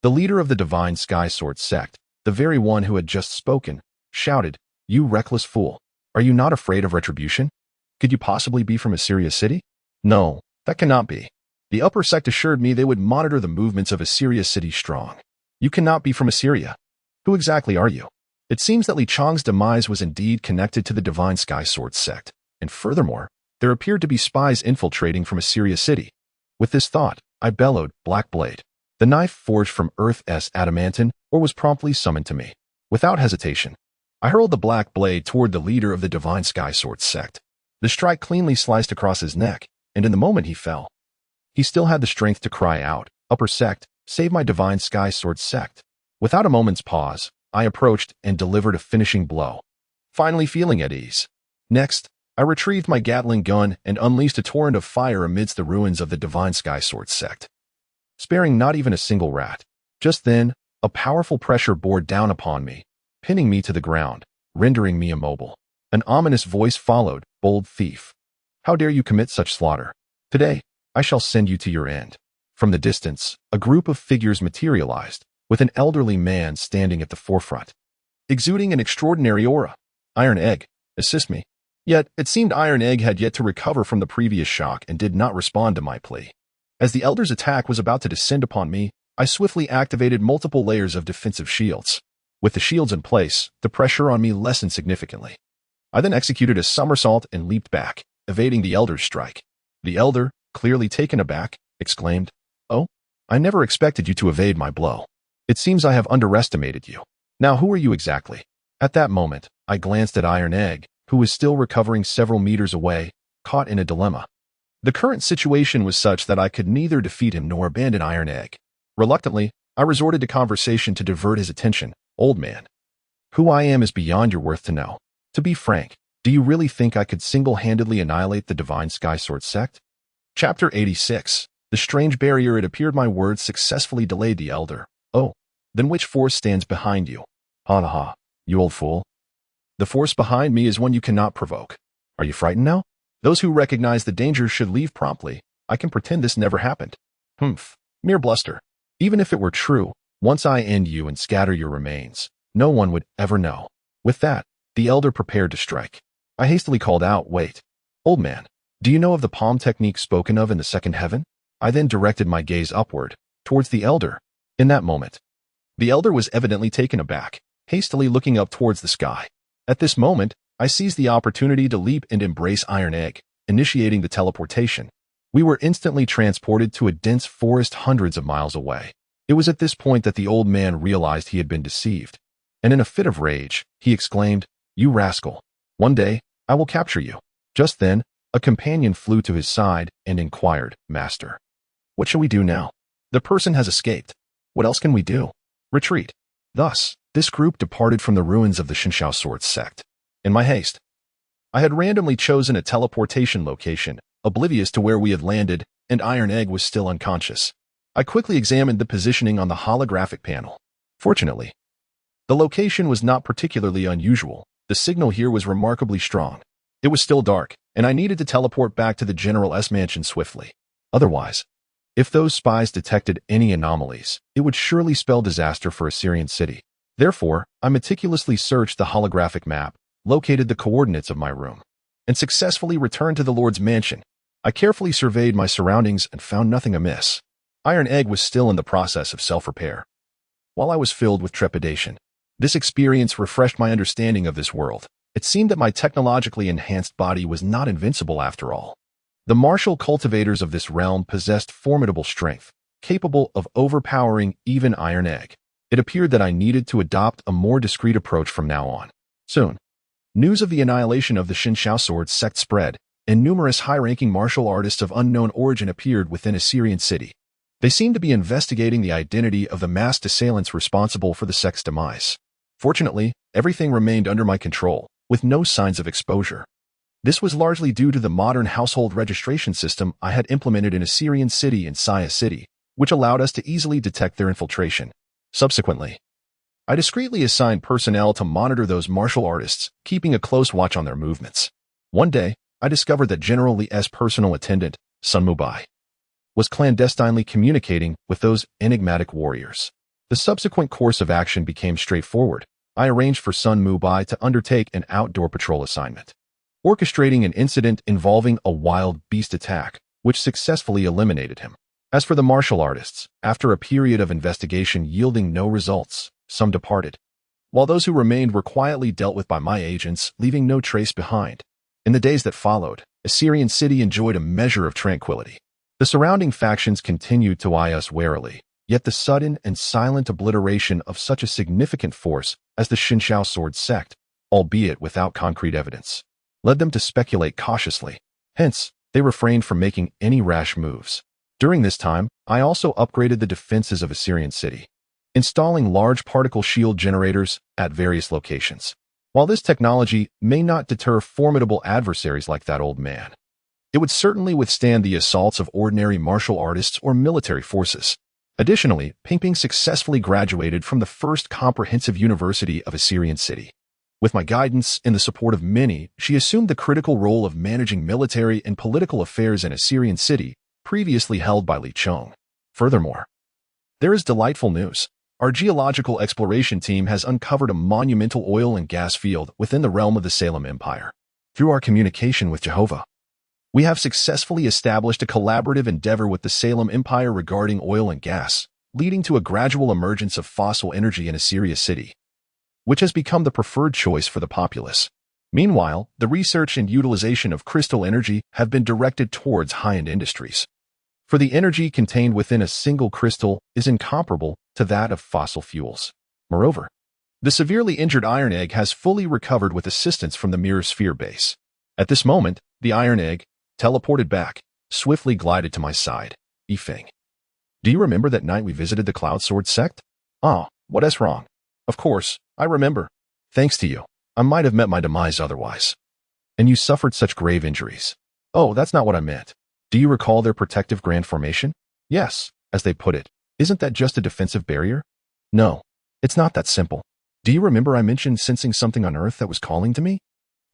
the leader of the Divine Sky Sword sect, the very one who had just spoken, shouted, "You reckless fool! Are you not afraid of retribution? Could you possibly be from Assyria City? No, that cannot be. The upper sect assured me they would monitor the movements of Assyria City strong. You cannot be from Assyria. Who exactly are you?" It seems that Li Chang's demise was indeed connected to the Divine Sky Sword sect, and furthermore, there appeared to be spies infiltrating from Assyria City. With this thought, I bellowed, "Black Blade." The knife forged from Earth's adamantine or was promptly summoned to me. Without hesitation, I hurled the Black Blade toward the leader of the Divine Sky Sword sect. The strike cleanly sliced across his neck, and in the moment he fell, he still had the strength to cry out, "Upper sect, save my Divine Sky Sword sect." Without a moment's pause, I approached and delivered a finishing blow, finally feeling at ease. Next, I retrieved my Gatling gun and unleashed a torrent of fire amidst the ruins of the Divine Sky Sword sect, sparing not even a single rat. Just then, a powerful pressure bore down upon me, pinning me to the ground, rendering me immobile. An ominous voice followed, "Bold thief! How dare you commit such slaughter? Today, I shall send you to your end." From the distance, a group of figures materialized, with an elderly man standing at the forefront, exuding an extraordinary aura. "Iron Egg, assist me." Yet, it seemed Iron Egg had yet to recover from the previous shock and did not respond to my plea. As the elder's attack was about to descend upon me, I swiftly activated multiple layers of defensive shields. With the shields in place, the pressure on me lessened significantly. I then executed a somersault and leaped back, evading the elder's strike. The elder, clearly taken aback, exclaimed, "Oh, I never expected you to evade my blow. It seems I have underestimated you. Now who are you exactly?" At that moment, I glanced at Iron Egg, who was still recovering several meters away, caught in a dilemma. The current situation was such that I could neither defeat him nor abandon Iron Egg. Reluctantly, I resorted to conversation to divert his attention. "Old man, who I am is beyond your worth to know. To be frank, do you really think I could single-handedly annihilate the Divine Sky Sword sect?" Chapter 86. The strange barrier. It appeared my words successfully delayed the elder. "Oh, then which force stands behind you?" "Ha ha ha, you old fool. The force behind me is one you cannot provoke. Are you frightened now? Those who recognize the danger should leave promptly. I can pretend this never happened." "Humph, mere bluster. Even if it were true, once I end you and scatter your remains, no one would ever know." With that, the elder prepared to strike. I hastily called out, "Wait. Old man, do you know of the palm technique spoken of in the second heaven?" I then directed my gaze upward, towards the elder. In that moment, the elder was evidently taken aback, hastily looking up towards the sky. At this moment, I seized the opportunity to leap and embrace Iron Egg, initiating the teleportation. We were instantly transported to a dense forest hundreds of miles away. It was at this point that the old man realized he had been deceived, and in a fit of rage, he exclaimed, "You rascal! One day, I will capture you." Just then, a companion flew to his side and inquired, "Master, what shall we do now? The person has escaped. What else can we do?" "Retreat." Thus, this group departed from the ruins of the Shinshao Sword sect. In my haste, I had randomly chosen a teleportation location, oblivious to where we had landed, and Iron Egg was still unconscious. I quickly examined the positioning on the holographic panel. Fortunately, the location was not particularly unusual. The signal here was remarkably strong. It was still dark, and I needed to teleport back to the General's mansion swiftly. Otherwise, if those spies detected any anomalies, it would surely spell disaster for Assyrian City. Therefore, I meticulously searched the holographic map, located the coordinates of my room, and successfully returned to the Lord's mansion. I carefully surveyed my surroundings and found nothing amiss. Iron Egg was still in the process of self-repair. While I was filled with trepidation, this experience refreshed my understanding of this world. It seemed that my technologically enhanced body was not invincible after all. The martial cultivators of this realm possessed formidable strength, capable of overpowering even Iron Egg. It appeared that I needed to adopt a more discreet approach from now on. Soon, news of the annihilation of the Shinshao sword sect spread, and numerous high-ranking martial artists of unknown origin appeared within Assyrian city. They seemed to be investigating the identity of the masked assailants responsible for the sect's demise. Fortunately, everything remained under my control, with no signs of exposure. This was largely due to the modern household registration system I had implemented in Assyrian city and Saya city, which allowed us to easily detect their infiltration. Subsequently, I discreetly assigned personnel to monitor those martial artists, keeping a close watch on their movements. One day, I discovered that General Li's personal attendant, Sun Mubai, was clandestinely communicating with those enigmatic warriors. The subsequent course of action became straightforward. I arranged for Sun Mubai to undertake an outdoor patrol assignment, orchestrating an incident involving a wild beast attack, which successfully eliminated him. As for the martial artists, after a period of investigation yielding no results, some departed, while those who remained were quietly dealt with by my agents, leaving no trace behind. In the days that followed, Assyrian city enjoyed a measure of tranquility. The surrounding factions continued to eye us warily, yet the sudden and silent obliteration of such a significant force as the Shinshao sword sect, albeit without concrete evidence, led them to speculate cautiously. Hence, they refrained from making any rash moves. During this time, I also upgraded the defenses of Assyrian city, installing large particle shield generators at various locations. While this technology may not deter formidable adversaries like that old man, it would certainly withstand the assaults of ordinary martial artists or military forces. Additionally, Pingping successfully graduated from the first comprehensive university of Assyrian city. With my guidance and the support of many, she assumed the critical role of managing military and political affairs in Assyrian city, previously held by Li Chong. Furthermore, there is delightful news. Our geological exploration team has uncovered a monumental oil and gas field within the realm of the Salem Empire. Through our communication with Jehovah, we have successfully established a collaborative endeavor with the Salem Empire regarding oil and gas, leading to a gradual emergence of fossil energy in Assyria city, which has become the preferred choice for the populace. Meanwhile, the research and utilization of crystal energy have been directed towards high-end industries, for the energy contained within a single crystal is incomparable to that of fossil fuels. Moreover, the severely injured Iron Egg has fully recovered with assistance from the Mirror Sphere base. At this moment, the Iron Egg, teleported back, swiftly glided to my side. Yifeng, do you remember that night we visited the Cloud Sword sect? Ah, what is wrong? Of course, I remember. Thanks to you, I might have met my demise otherwise. And you suffered such grave injuries. Oh, that's not what I meant. Do you recall their protective grand formation? Yes, as they put it. Isn't that just a defensive barrier? No, it's not that simple. Do you remember I mentioned sensing something on Earth that was calling to me?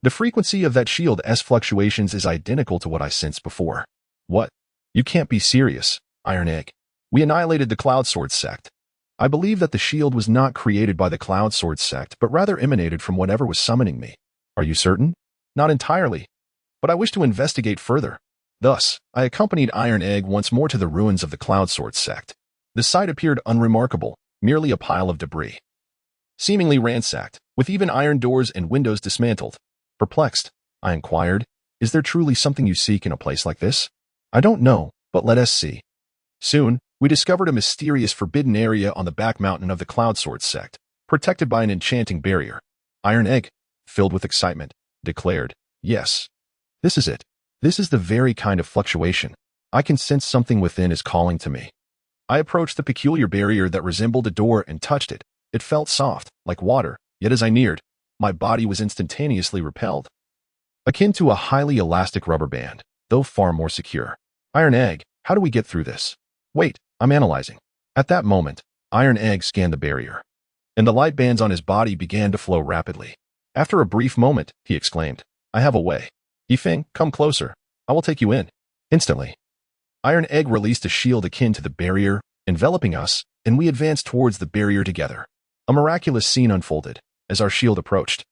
The frequency of that shield's fluctuations is identical to what I sensed before. What? You can't be serious, Iron Egg. We annihilated the Cloud Sword sect. I believe that the shield was not created by the Cloud Sword sect, but rather emanated from whatever was summoning me. Are you certain? Not entirely, but I wish to investigate further. Thus, I accompanied Iron Egg once more to the ruins of the Cloud Sword sect. The site appeared unremarkable, merely a pile of debris, seemingly ransacked, with even iron doors and windows dismantled. Perplexed, I inquired, is there truly something you seek in a place like this? I don't know, but let us see. Soon, we discovered a mysterious forbidden area on the back mountain of the Cloud Sword sect, protected by an enchanting barrier. Iron Egg, filled with excitement, declared, yes, this is it. This is the very kind of fluctuation. I can sense something within is calling to me. I approached the peculiar barrier that resembled a door and touched it. It felt soft, like water, yet as I neared, my body was instantaneously repelled. Akin to a highly elastic rubber band, though far more secure. Iron Egg, how do we get through this? Wait, I'm analyzing. At that moment, Iron Egg scanned the barrier, and the light bands on his body began to flow rapidly. After a brief moment, he exclaimed, I have a way. Yifeng, come closer. I will take you in. Instantly, Iron Egg released a shield akin to the barrier, enveloping us, and we advanced towards the barrier together. A miraculous scene unfolded as our shield approached.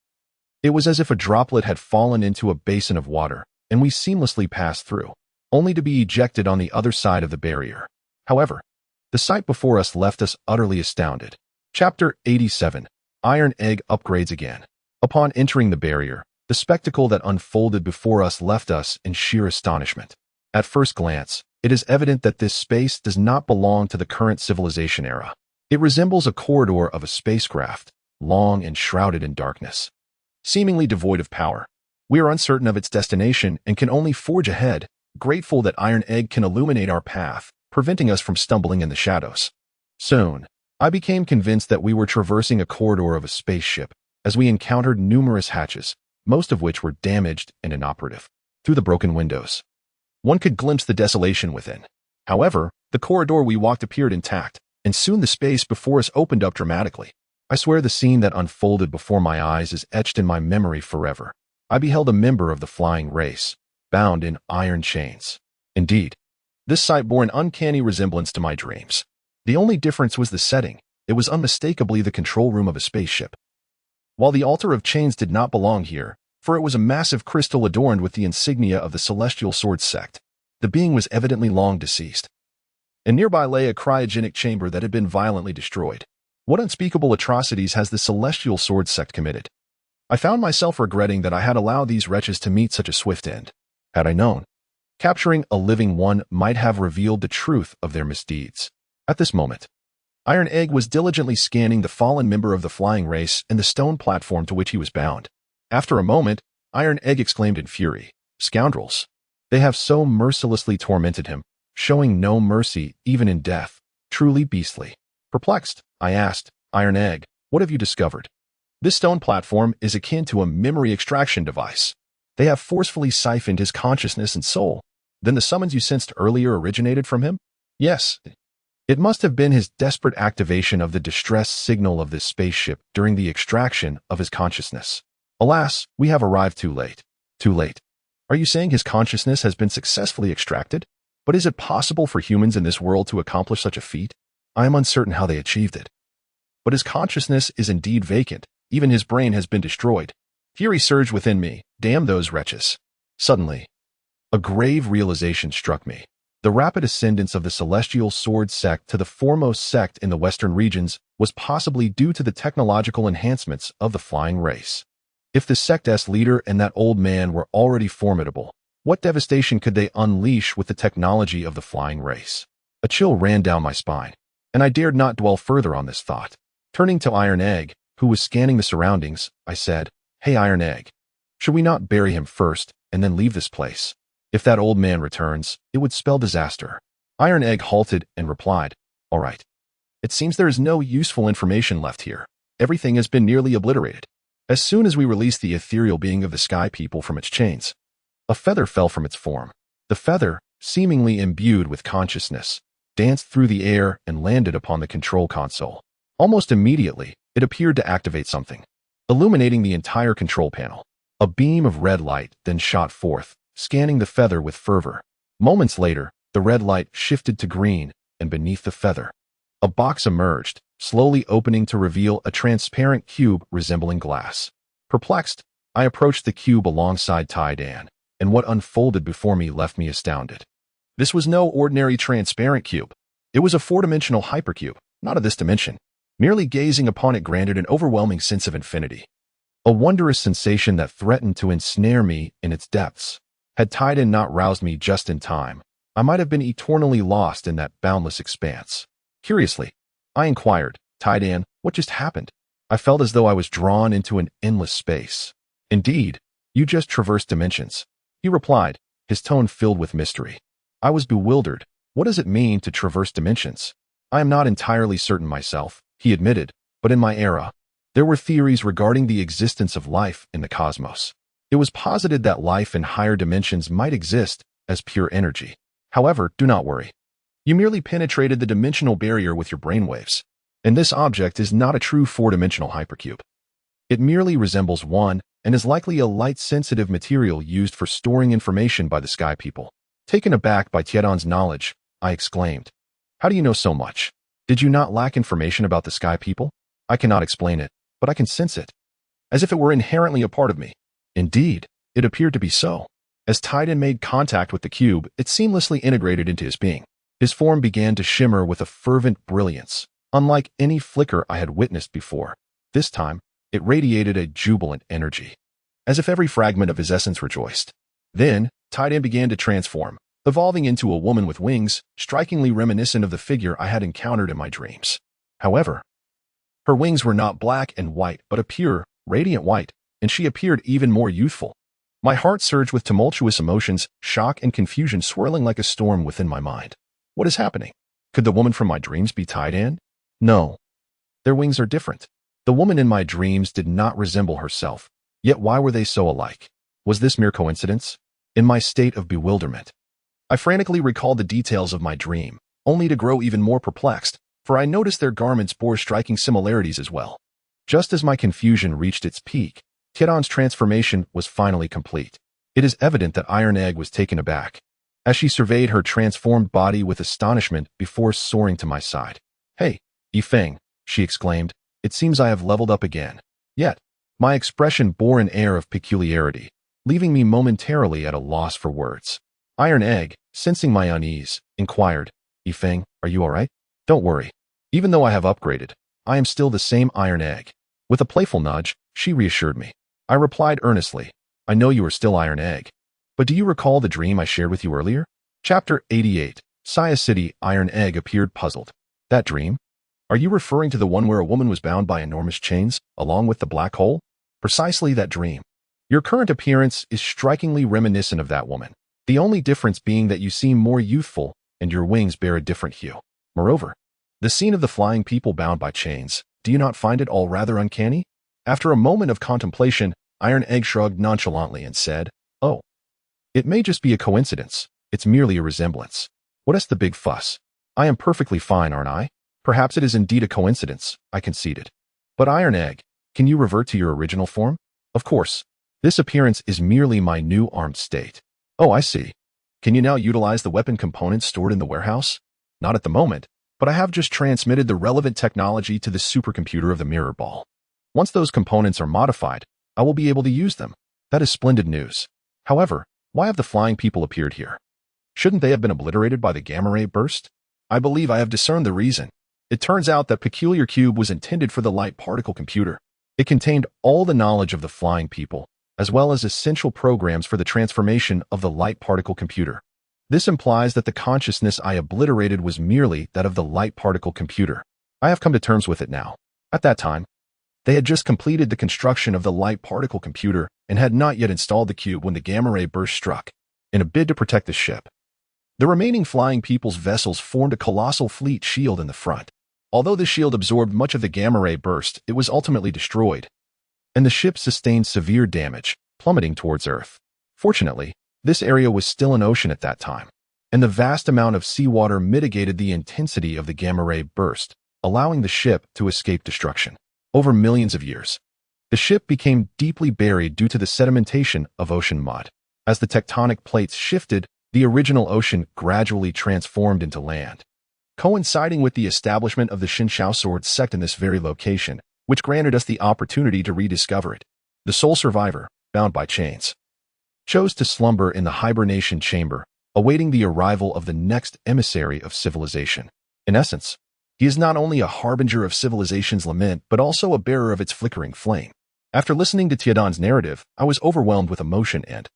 It was as if a droplet had fallen into a basin of water, and we seamlessly passed through, only to be ejected on the other side of the barrier. However, the sight before us left us utterly astounded. Chapter 87. Iron Egg upgrades again. Upon entering the barrier, the spectacle that unfolded before us left us in sheer astonishment. At first glance, it is evident that this space does not belong to the current civilization era. It resembles a corridor of a spacecraft, long and shrouded in darkness, seemingly devoid of power. We are uncertain of its destination and can only forge ahead, grateful that Iron Egg can illuminate our path, preventing us from stumbling in the shadows. Soon, I became convinced that we were traversing a corridor of a spaceship, as we encountered numerous hatches, most of which were damaged and inoperative. Through the broken windows, one could glimpse the desolation within. However, the corridor we walked appeared intact, and soon the space before us opened up dramatically. I swear the scene that unfolded before my eyes is etched in my memory forever. I beheld a member of the flying race, bound in iron chains. Indeed, this sight bore an uncanny resemblance to my dreams. The only difference was the setting. It was unmistakably the control room of a spaceship. While the altar of chains did not belong here, for it was a massive crystal adorned with the insignia of the Celestial Sword sect, the being was evidently long deceased. And nearby lay a cryogenic chamber that had been violently destroyed. What unspeakable atrocities has the Celestial Sword sect committed? I found myself regretting that I had allowed these wretches to meet such a swift end. Had I known, capturing a living one might have revealed the truth of their misdeeds. At this moment, Iron Egg was diligently scanning the fallen member of the flying race and the stone platform to which he was bound. After a moment, Iron Egg exclaimed in fury, "Scoundrels! They have so mercilessly tormented him, showing no mercy even in death. Truly beastly." Perplexed, I asked, "Iron Egg, what have you discovered?" "This stone platform is akin to a memory extraction device. They have forcefully siphoned his consciousness and soul." "Then the summons you sensed earlier originated from him?" "Yes. It must have been his desperate activation of the distress signal of this spaceship during the extraction of his consciousness. Alas, we have arrived too late." "Too late? Are you saying his consciousness has been successfully extracted? But is it possible for humans in this world to accomplish such a feat? I am uncertain how they achieved it." "But his consciousness is indeed vacant. Even his brain has been destroyed." Fury surged within me. Damn those wretches. Suddenly, a grave realization struck me. The rapid ascendance of the Celestial Sword sect to the foremost sect in the Western regions was possibly due to the technological enhancements of the flying race. If the sect's leader and that old man were already formidable, what devastation could they unleash with the technology of the flying race? A chill ran down my spine, and I dared not dwell further on this thought. Turning to Iron Egg, who was scanning the surroundings, I said, "Hey Iron Egg, should we not bury him first and then leave this place? If that old man returns, it would spell disaster." Iron Egg halted and replied, "All right. It seems there is no useful information left here. Everything has been nearly obliterated. As soon as we released the ethereal being of the Sky People from its chains, a feather fell from its form. The feather, seemingly imbued with consciousness, danced through the air and landed upon the control console. Almost immediately, it appeared to activate something, illuminating the entire control panel. A beam of red light then shot forth, scanning the feather with fervor. Moments later, the red light shifted to green, and beneath the feather, a box emerged, slowly opening to reveal a transparent cube resembling glass. Perplexed, I approached the cube alongside Tai-Dan, and what unfolded before me left me astounded. This was no ordinary transparent cube. It was a four-dimensional hypercube, not of this dimension. Merely gazing upon it granted an overwhelming sense of infinity, a wondrous sensation that threatened to ensnare me in its depths. Had Tai-Dan not roused me just in time, I might have been eternally lost in that boundless expanse. Curiously, I inquired, "Tai-Dan, what just happened?" I felt as though I was drawn into an endless space. "Indeed, you just traversed dimensions," he replied, his tone filled with mystery. I was bewildered. What does it mean to traverse dimensions? I am not entirely certain myself, he admitted, but in my era, there were theories regarding the existence of life in the cosmos. It was posited that life in higher dimensions might exist as pure energy. However, do not worry. You merely penetrated the dimensional barrier with your brainwaves, and this object is not a true four-dimensional hypercube. It merely resembles one and is likely a light-sensitive material used for storing information by the Sky People. Taken aback by Tai-Dan's knowledge, I exclaimed, "How do you know so much? Did you not lack information about the Sky People?" "I cannot explain it, but I can sense it, as if it were inherently a part of me." Indeed, it appeared to be so. As Tai-Dan made contact with the cube, it seamlessly integrated into his being. His form began to shimmer with a fervent brilliance, unlike any flicker I had witnessed before. This time, it radiated a jubilant energy, as if every fragment of his essence rejoiced. Then, Tai-Dan began to transform, evolving into a woman with wings, strikingly reminiscent of the figure I had encountered in my dreams. However, her wings were not black and white, but a pure, radiant white, and she appeared even more youthful. My heart surged with tumultuous emotions, shock and confusion swirling like a storm within my mind. What is happening? Could the woman from my dreams be Taidan? No. Their wings are different. The woman in my dreams did not resemble herself. Yet why were they so alike? Was this mere coincidence? In my state of bewilderment, I frantically recalled the details of my dream, only to grow even more perplexed, for I noticed their garments bore striking similarities as well. Just as my confusion reached its peak, Tiedan's transformation was finally complete. It is evident that Iron Egg was taken aback, as she surveyed her transformed body with astonishment before soaring to my side. "Hey, Yifeng," she exclaimed, "it seems I have leveled up again." Yet, my expression bore an air of peculiarity, leaving me momentarily at a loss for words. Iron Egg, sensing my unease, inquired, "Yifeng, are you all right?" "Don't worry. Even though I have upgraded, I am still the same Iron Egg." With a playful nudge, she reassured me. I replied earnestly, "I know you are still Iron Egg. But do you recall the dream I shared with you earlier?" Chapter 88. Saya City. Iron Egg appeared puzzled. "That dream? Are you referring to the one where a woman was bound by enormous chains, along with the black hole?" "Precisely that dream. Your current appearance is strikingly reminiscent of that woman, the only difference being that you seem more youthful and your wings bear a different hue. Moreover, the scene of the flying people bound by chains, do you not find it all rather uncanny?" After a moment of contemplation, Iron Egg shrugged nonchalantly and said, "Oh, it may just be a coincidence. It's merely a resemblance. What is the big fuss? I am perfectly fine, aren't I?" "Perhaps it is indeed a coincidence," I conceded. "But Iron Egg, can you revert to your original form?" "Of course. This appearance is merely my new armed state." "Oh, I see. Can you now utilize the weapon components stored in the warehouse?" "Not at the moment, but I have just transmitted the relevant technology to the supercomputer of the mirror ball. Once those components are modified, I will be able to use them." "That is splendid news. However, why have the flying people appeared here? Shouldn't they have been obliterated by the gamma ray burst?" "I believe I have discerned the reason. It turns out that Peculiar Cube was intended for the light particle computer. It contained all the knowledge of the flying people, as well as essential programs for the transformation of the light particle computer. This implies that the consciousness I obliterated was merely that of the light particle computer. I have come to terms with it now. At that time, they had just completed the construction of the light particle computer and had not yet installed the cube when the gamma ray burst struck. In a bid to protect the ship, the remaining flying people's vessels formed a colossal fleet shield in the front. Although the shield absorbed much of the gamma ray burst, it was ultimately destroyed, and the ship sustained severe damage, plummeting towards Earth. Fortunately, this area was still an ocean at that time, and the vast amount of seawater mitigated the intensity of the gamma ray burst, allowing the ship to escape destruction. Over millions of years, the ship became deeply buried due to the sedimentation of ocean mud. As the tectonic plates shifted, the original ocean gradually transformed into land, coinciding with the establishment of the Shinshao Sword sect in this very location, which granted us the opportunity to rediscover it. The sole survivor, bound by chains, chose to slumber in the hibernation chamber, awaiting the arrival of the next emissary of civilization. In essence, he is not only a harbinger of civilization's lament, but also a bearer of its flickering flame. After listening to Tiedan's narrative, I was overwhelmed with emotion and,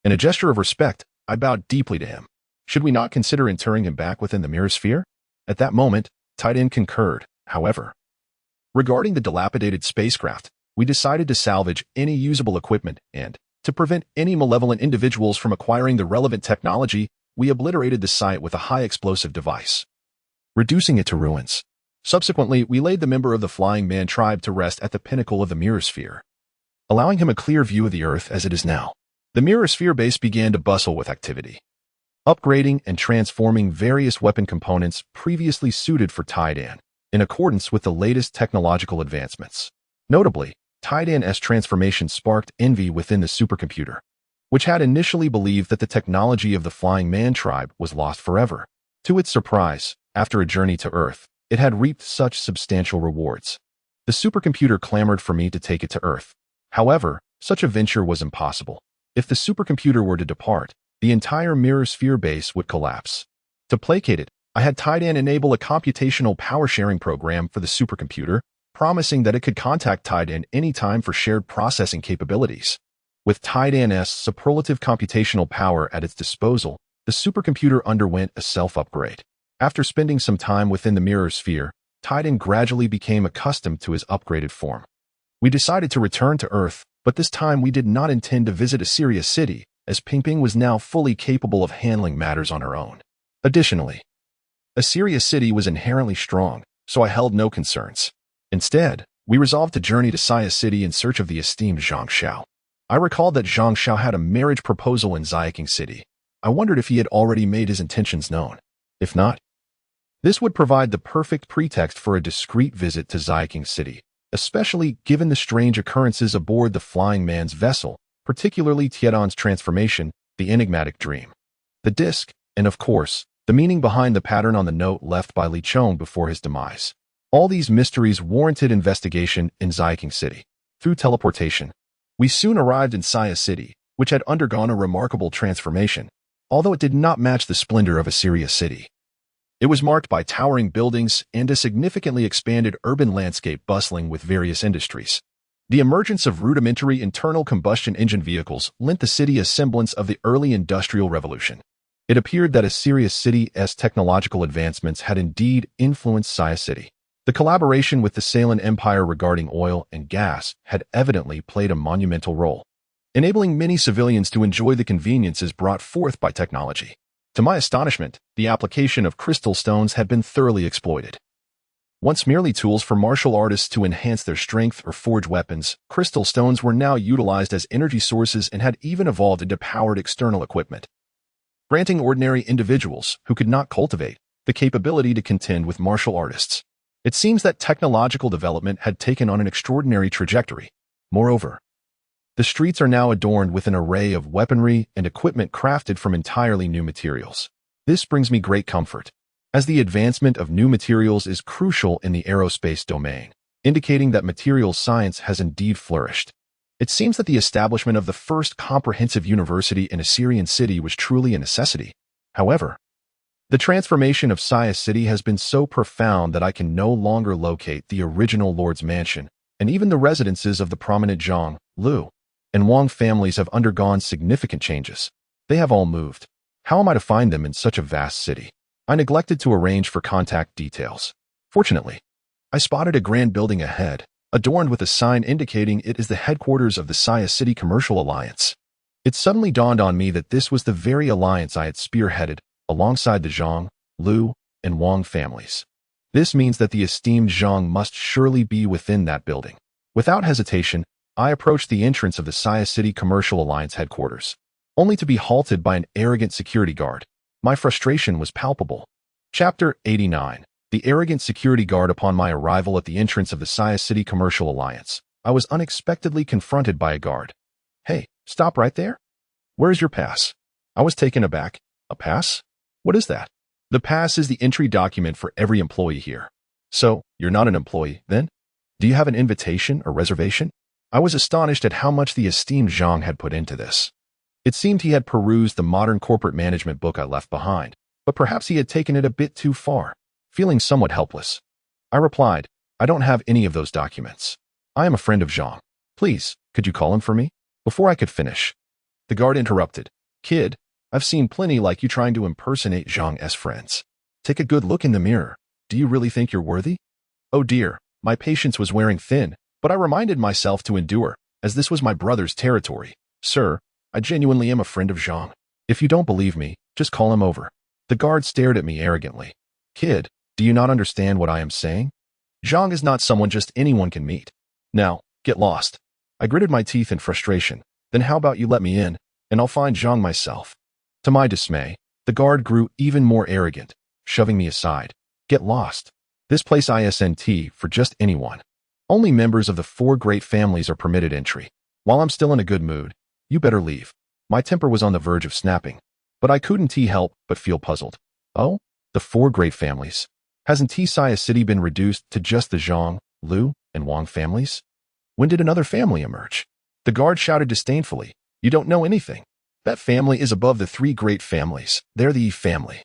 in a gesture of respect, I bowed deeply to him. Should we not consider interring him back within the mirror sphere? At that moment, Taidan concurred. However, regarding the dilapidated spacecraft, we decided to salvage any usable equipment and, to prevent any malevolent individuals from acquiring the relevant technology, we obliterated the site with a high explosive device, reducing it to ruins. Subsequently, we laid the member of the Flying Man tribe to rest at the pinnacle of the mirror sphere, allowing him a clear view of the Earth as it is now. The mirror sphere base began to bustle with activity, upgrading and transforming various weapon components previously suited for Taidan, in accordance with the latest technological advancements. Notably, Taidan's transformation sparked envy within the supercomputer, which had initially believed that the technology of the Flying Man tribe was lost forever. To its surprise, after a journey to Earth, it had reaped such substantial rewards. The supercomputer clamored for me to take it to Earth. However, such a venture was impossible. If the supercomputer were to depart, the entire mirror sphere base would collapse. To placate it, I had Taidan enable a computational power-sharing program for the supercomputer, promising that it could contact Taidan anytime for shared processing capabilities. With Taidan's superlative computational power at its disposal, the supercomputer underwent a self-upgrade. After spending some time within the mirror sphere, Titan gradually became accustomed to his upgraded form. We decided to return to Earth, but this time we did not intend to visit Assyria City, as Ping was now fully capable of handling matters on her own. Additionally, Assyria City was inherently strong, so I held no concerns. Instead, we resolved to journey to Saya City in search of the esteemed Zhang Xiao. I recalled that Zhang Xiao had a marriage proposal in Xiaking City. I wondered if he had already made his intentions known. If not, this would provide the perfect pretext for a discreet visit to Xiaking City, especially given the strange occurrences aboard the Flying Man's vessel, particularly Tiedon's transformation, the enigmatic dream, the disc, and of course, the meaning behind the pattern on the note left by Li Chong before his demise. All these mysteries warranted investigation in Xiaking City. Through teleportation, we soon arrived in Saya City, which had undergone a remarkable transformation, although it did not match the splendor of Assyria City. It was marked by towering buildings and a significantly expanded urban landscape bustling with various industries. The emergence of rudimentary internal combustion engine vehicles lent the city a semblance of the early industrial revolution. It appeared that Assyria City's technological advancements had indeed influenced Saya City. The collaboration with the Salian Empire regarding oil and gas had evidently played a monumental role, enabling many civilians to enjoy the conveniences brought forth by technology. To my astonishment, the application of crystal stones had been thoroughly exploited. Once merely tools for martial artists to enhance their strength or forge weapons, crystal stones were now utilized as energy sources and had even evolved into powered external equipment, granting ordinary individuals who could not cultivate the capability to contend with martial artists. It seems that technological development had taken on an extraordinary trajectory. Moreover, the streets are now adorned with an array of weaponry and equipment crafted from entirely new materials. This brings me great comfort, as the advancement of new materials is crucial in the aerospace domain, indicating that materials science has indeed flourished. It seems that the establishment of the first comprehensive university in Assyrian City was truly a necessity. However, the transformation of Saya City has been so profound that I can no longer locate the original Lord's mansion, and even the residences of the prominent Zhang, Liu, and Wang families have undergone significant changes. They have all moved. How am I to find them in such a vast city? I neglected to arrange for contact details. Fortunately, I spotted a grand building ahead, adorned with a sign indicating it is the headquarters of the Saya City Commercial Alliance. It suddenly dawned on me that this was the very alliance I had spearheaded, alongside the Zhang, Liu, and Wang families. This means that the esteemed Zhang must surely be within that building. Without hesitation, I approached the entrance of the Saya City Commercial Alliance headquarters, only to be halted by an arrogant security guard. My frustration was palpable. Chapter 89. The arrogant security guard. Upon my arrival at the entrance of the Saya City Commercial Alliance, I was unexpectedly confronted by a guard. "Hey, stop right there. Where is your pass?" I was taken aback. "A pass? What is that?" "The pass is the entry document for every employee here." "So, you're not an employee, then? Do you have an invitation or reservation?" I was astonished at how much the esteemed Zhang had put into this. It seemed he had perused the modern corporate management book I left behind, but perhaps he had taken it a bit too far. Feeling somewhat helpless, I replied, "I don't have any of those documents. I am a friend of Zhang. Please, could you call him for me?" Before I could finish, the guard interrupted. "Kid, I've seen plenty like you trying to impersonate Zhang's friends. Take a good look in the mirror. Do you really think you're worthy?" Oh dear, my patience was wearing thin, but I reminded myself to endure, as this was my brother's territory. "Sir, I genuinely am a friend of Zhang. If you don't believe me, just call him over." The guard stared at me arrogantly. "Kid, do you not understand what I am saying? Zhang is not someone just anyone can meet. Now, get lost." I gritted my teeth in frustration. "Then how about you let me in, and I'll find Zhang myself." To my dismay, the guard grew even more arrogant, shoving me aside. "Get lost. This place isn't for just anyone. Only members of the 4 great families are permitted entry. While I'm still in a good mood, you better leave." My temper was on the verge of snapping, but I couldn't help but feel puzzled. Oh, the 4 great families. Hasn't Saya City been reduced to just the Zhang, Liu, and Wang families? When did another family emerge? The guard shouted disdainfully. "You don't know anything. That family is above the 3 great families. They're the family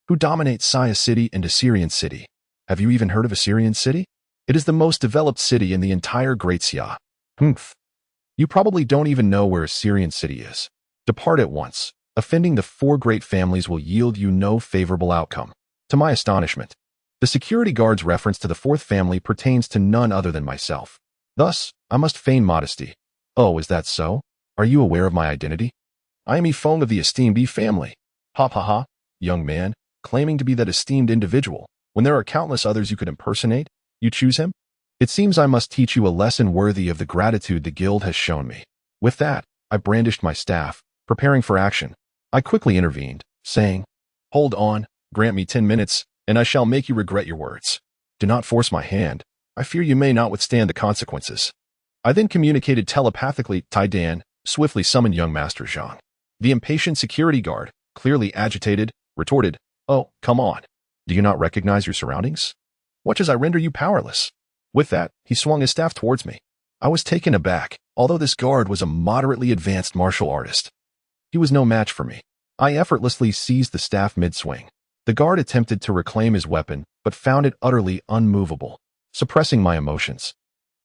who dominates Saya City and Assyrian City. Have you even heard of Assyrian City? It is the most developed city in the entire Great Xia. You probably don't even know where Assyrian City is. Depart at once. Offending the four great families will yield you no favorable outcome. To my astonishment, the security guard's reference to the fourth family pertains to none other than myself. Thus, I must feign modesty. Oh, is that so? Are you aware of my identity? I am Ifong of the esteemed E family. Ha ha ha, young man, claiming to be that esteemed individual, when there are countless others you could impersonate, you choose him? It seems I must teach you a lesson worthy of the gratitude the guild has shown me. With that, I brandished my staff, preparing for action. I quickly intervened, saying, "Hold on, grant me 10 minutes, and I shall make you regret your words. Do not force my hand. I fear you may not withstand the consequences." I then communicated telepathically. Tai Dan swiftly summoned young Master Zhang. The impatient security guard, clearly agitated, retorted, "Oh, come on. Do you not recognize your surroundings? Watch as I render you powerless." With that, he swung his staff towards me. I was taken aback, although this guard was a moderately advanced martial artist. He was no match for me. I effortlessly seized the staff mid-swing. The guard attempted to reclaim his weapon, but found it utterly unmovable, suppressing my emotions.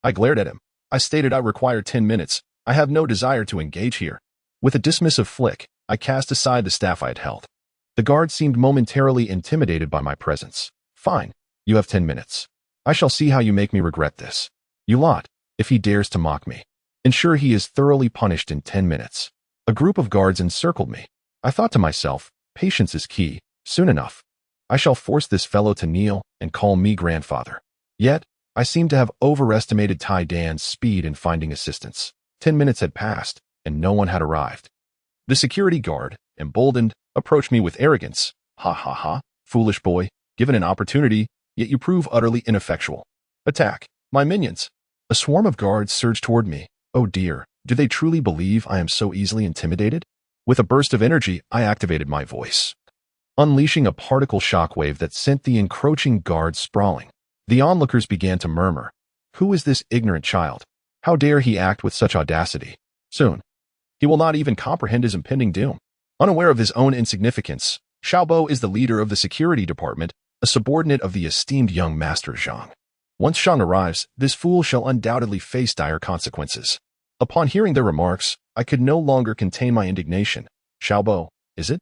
I glared at him. I stated I required 10 minutes. I have no desire to engage here. With a dismissive flick, I cast aside the staff I had held. The guard seemed momentarily intimidated by my presence. "Fine, you have 10 minutes. I shall see how you make me regret this. You lot, if he dares to mock me, ensure he is thoroughly punished in 10 minutes. A group of guards encircled me. I thought to myself, patience is key. Soon enough, I shall force this fellow to kneel and call me grandfather. Yet, I seemed to have overestimated Tai Dan's speed in finding assistance. 10 minutes had passed, and no one had arrived. The security guard, emboldened, approached me with arrogance. "Ha ha ha, foolish boy, given an opportunity, yet you prove utterly ineffectual. Attack, my minions." A swarm of guards surged toward me. Oh dear, do they truly believe I am so easily intimidated? With a burst of energy, I activated my voice, unleashing a particle shockwave that sent the encroaching guards sprawling. The onlookers began to murmur, "Who is this ignorant child? How dare he act with such audacity? Soon, he will not even comprehend his impending doom." Unaware of his own insignificance, Xiaobo is the leader of the security department, a subordinate of the esteemed young Master Zhang. Once Zhang arrives, this fool shall undoubtedly face dire consequences. Upon hearing their remarks, I could no longer contain my indignation. "Xiaobo, is it?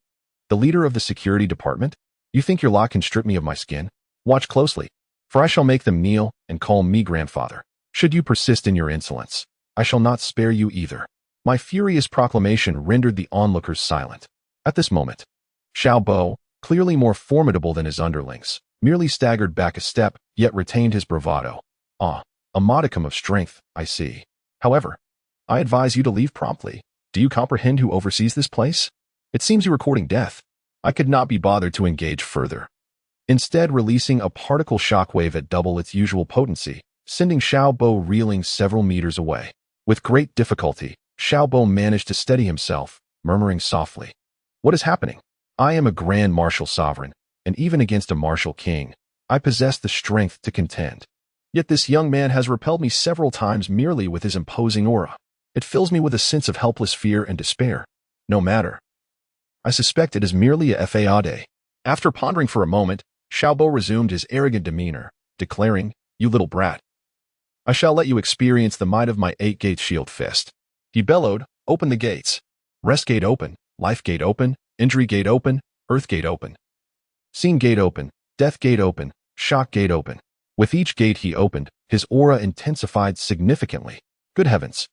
The leader of the security department? You think your lot can strip me of my skin? Watch closely, for I shall make them kneel and call me grandfather. Should you persist in your insolence, I shall not spare you either." My furious proclamation rendered the onlookers silent. At this moment, Xiaobo, clearly more formidable than his underlings, merely staggered back a step, yet retained his bravado. "Ah, a modicum of strength, I see. However, I advise you to leave promptly. Do you comprehend who oversees this place? It seems you are courting death." I could not be bothered to engage further, instead releasing a particle shockwave at double its usual potency, sending Xiaobo reeling several meters away. With great difficulty, Xiaobo managed to steady himself, murmuring softly, "What is happening? I am a grand martial sovereign, and even against a martial king, I possess the strength to contend. Yet this young man has repelled me several times merely with his imposing aura. It fills me with a sense of helpless fear and despair. No matter. I suspect it is merely a fade." After pondering for a moment, Xiaobo resumed his arrogant demeanor, declaring, "You little brat. I shall let you experience the might of my 8-gate shield fist." He bellowed, "Open the gates. Rest gate open, life gate open, injury gate open, earth gate open. Scene gate open, death gate open, shock gate open." With each gate he opened, his aura intensified significantly. Good heavens!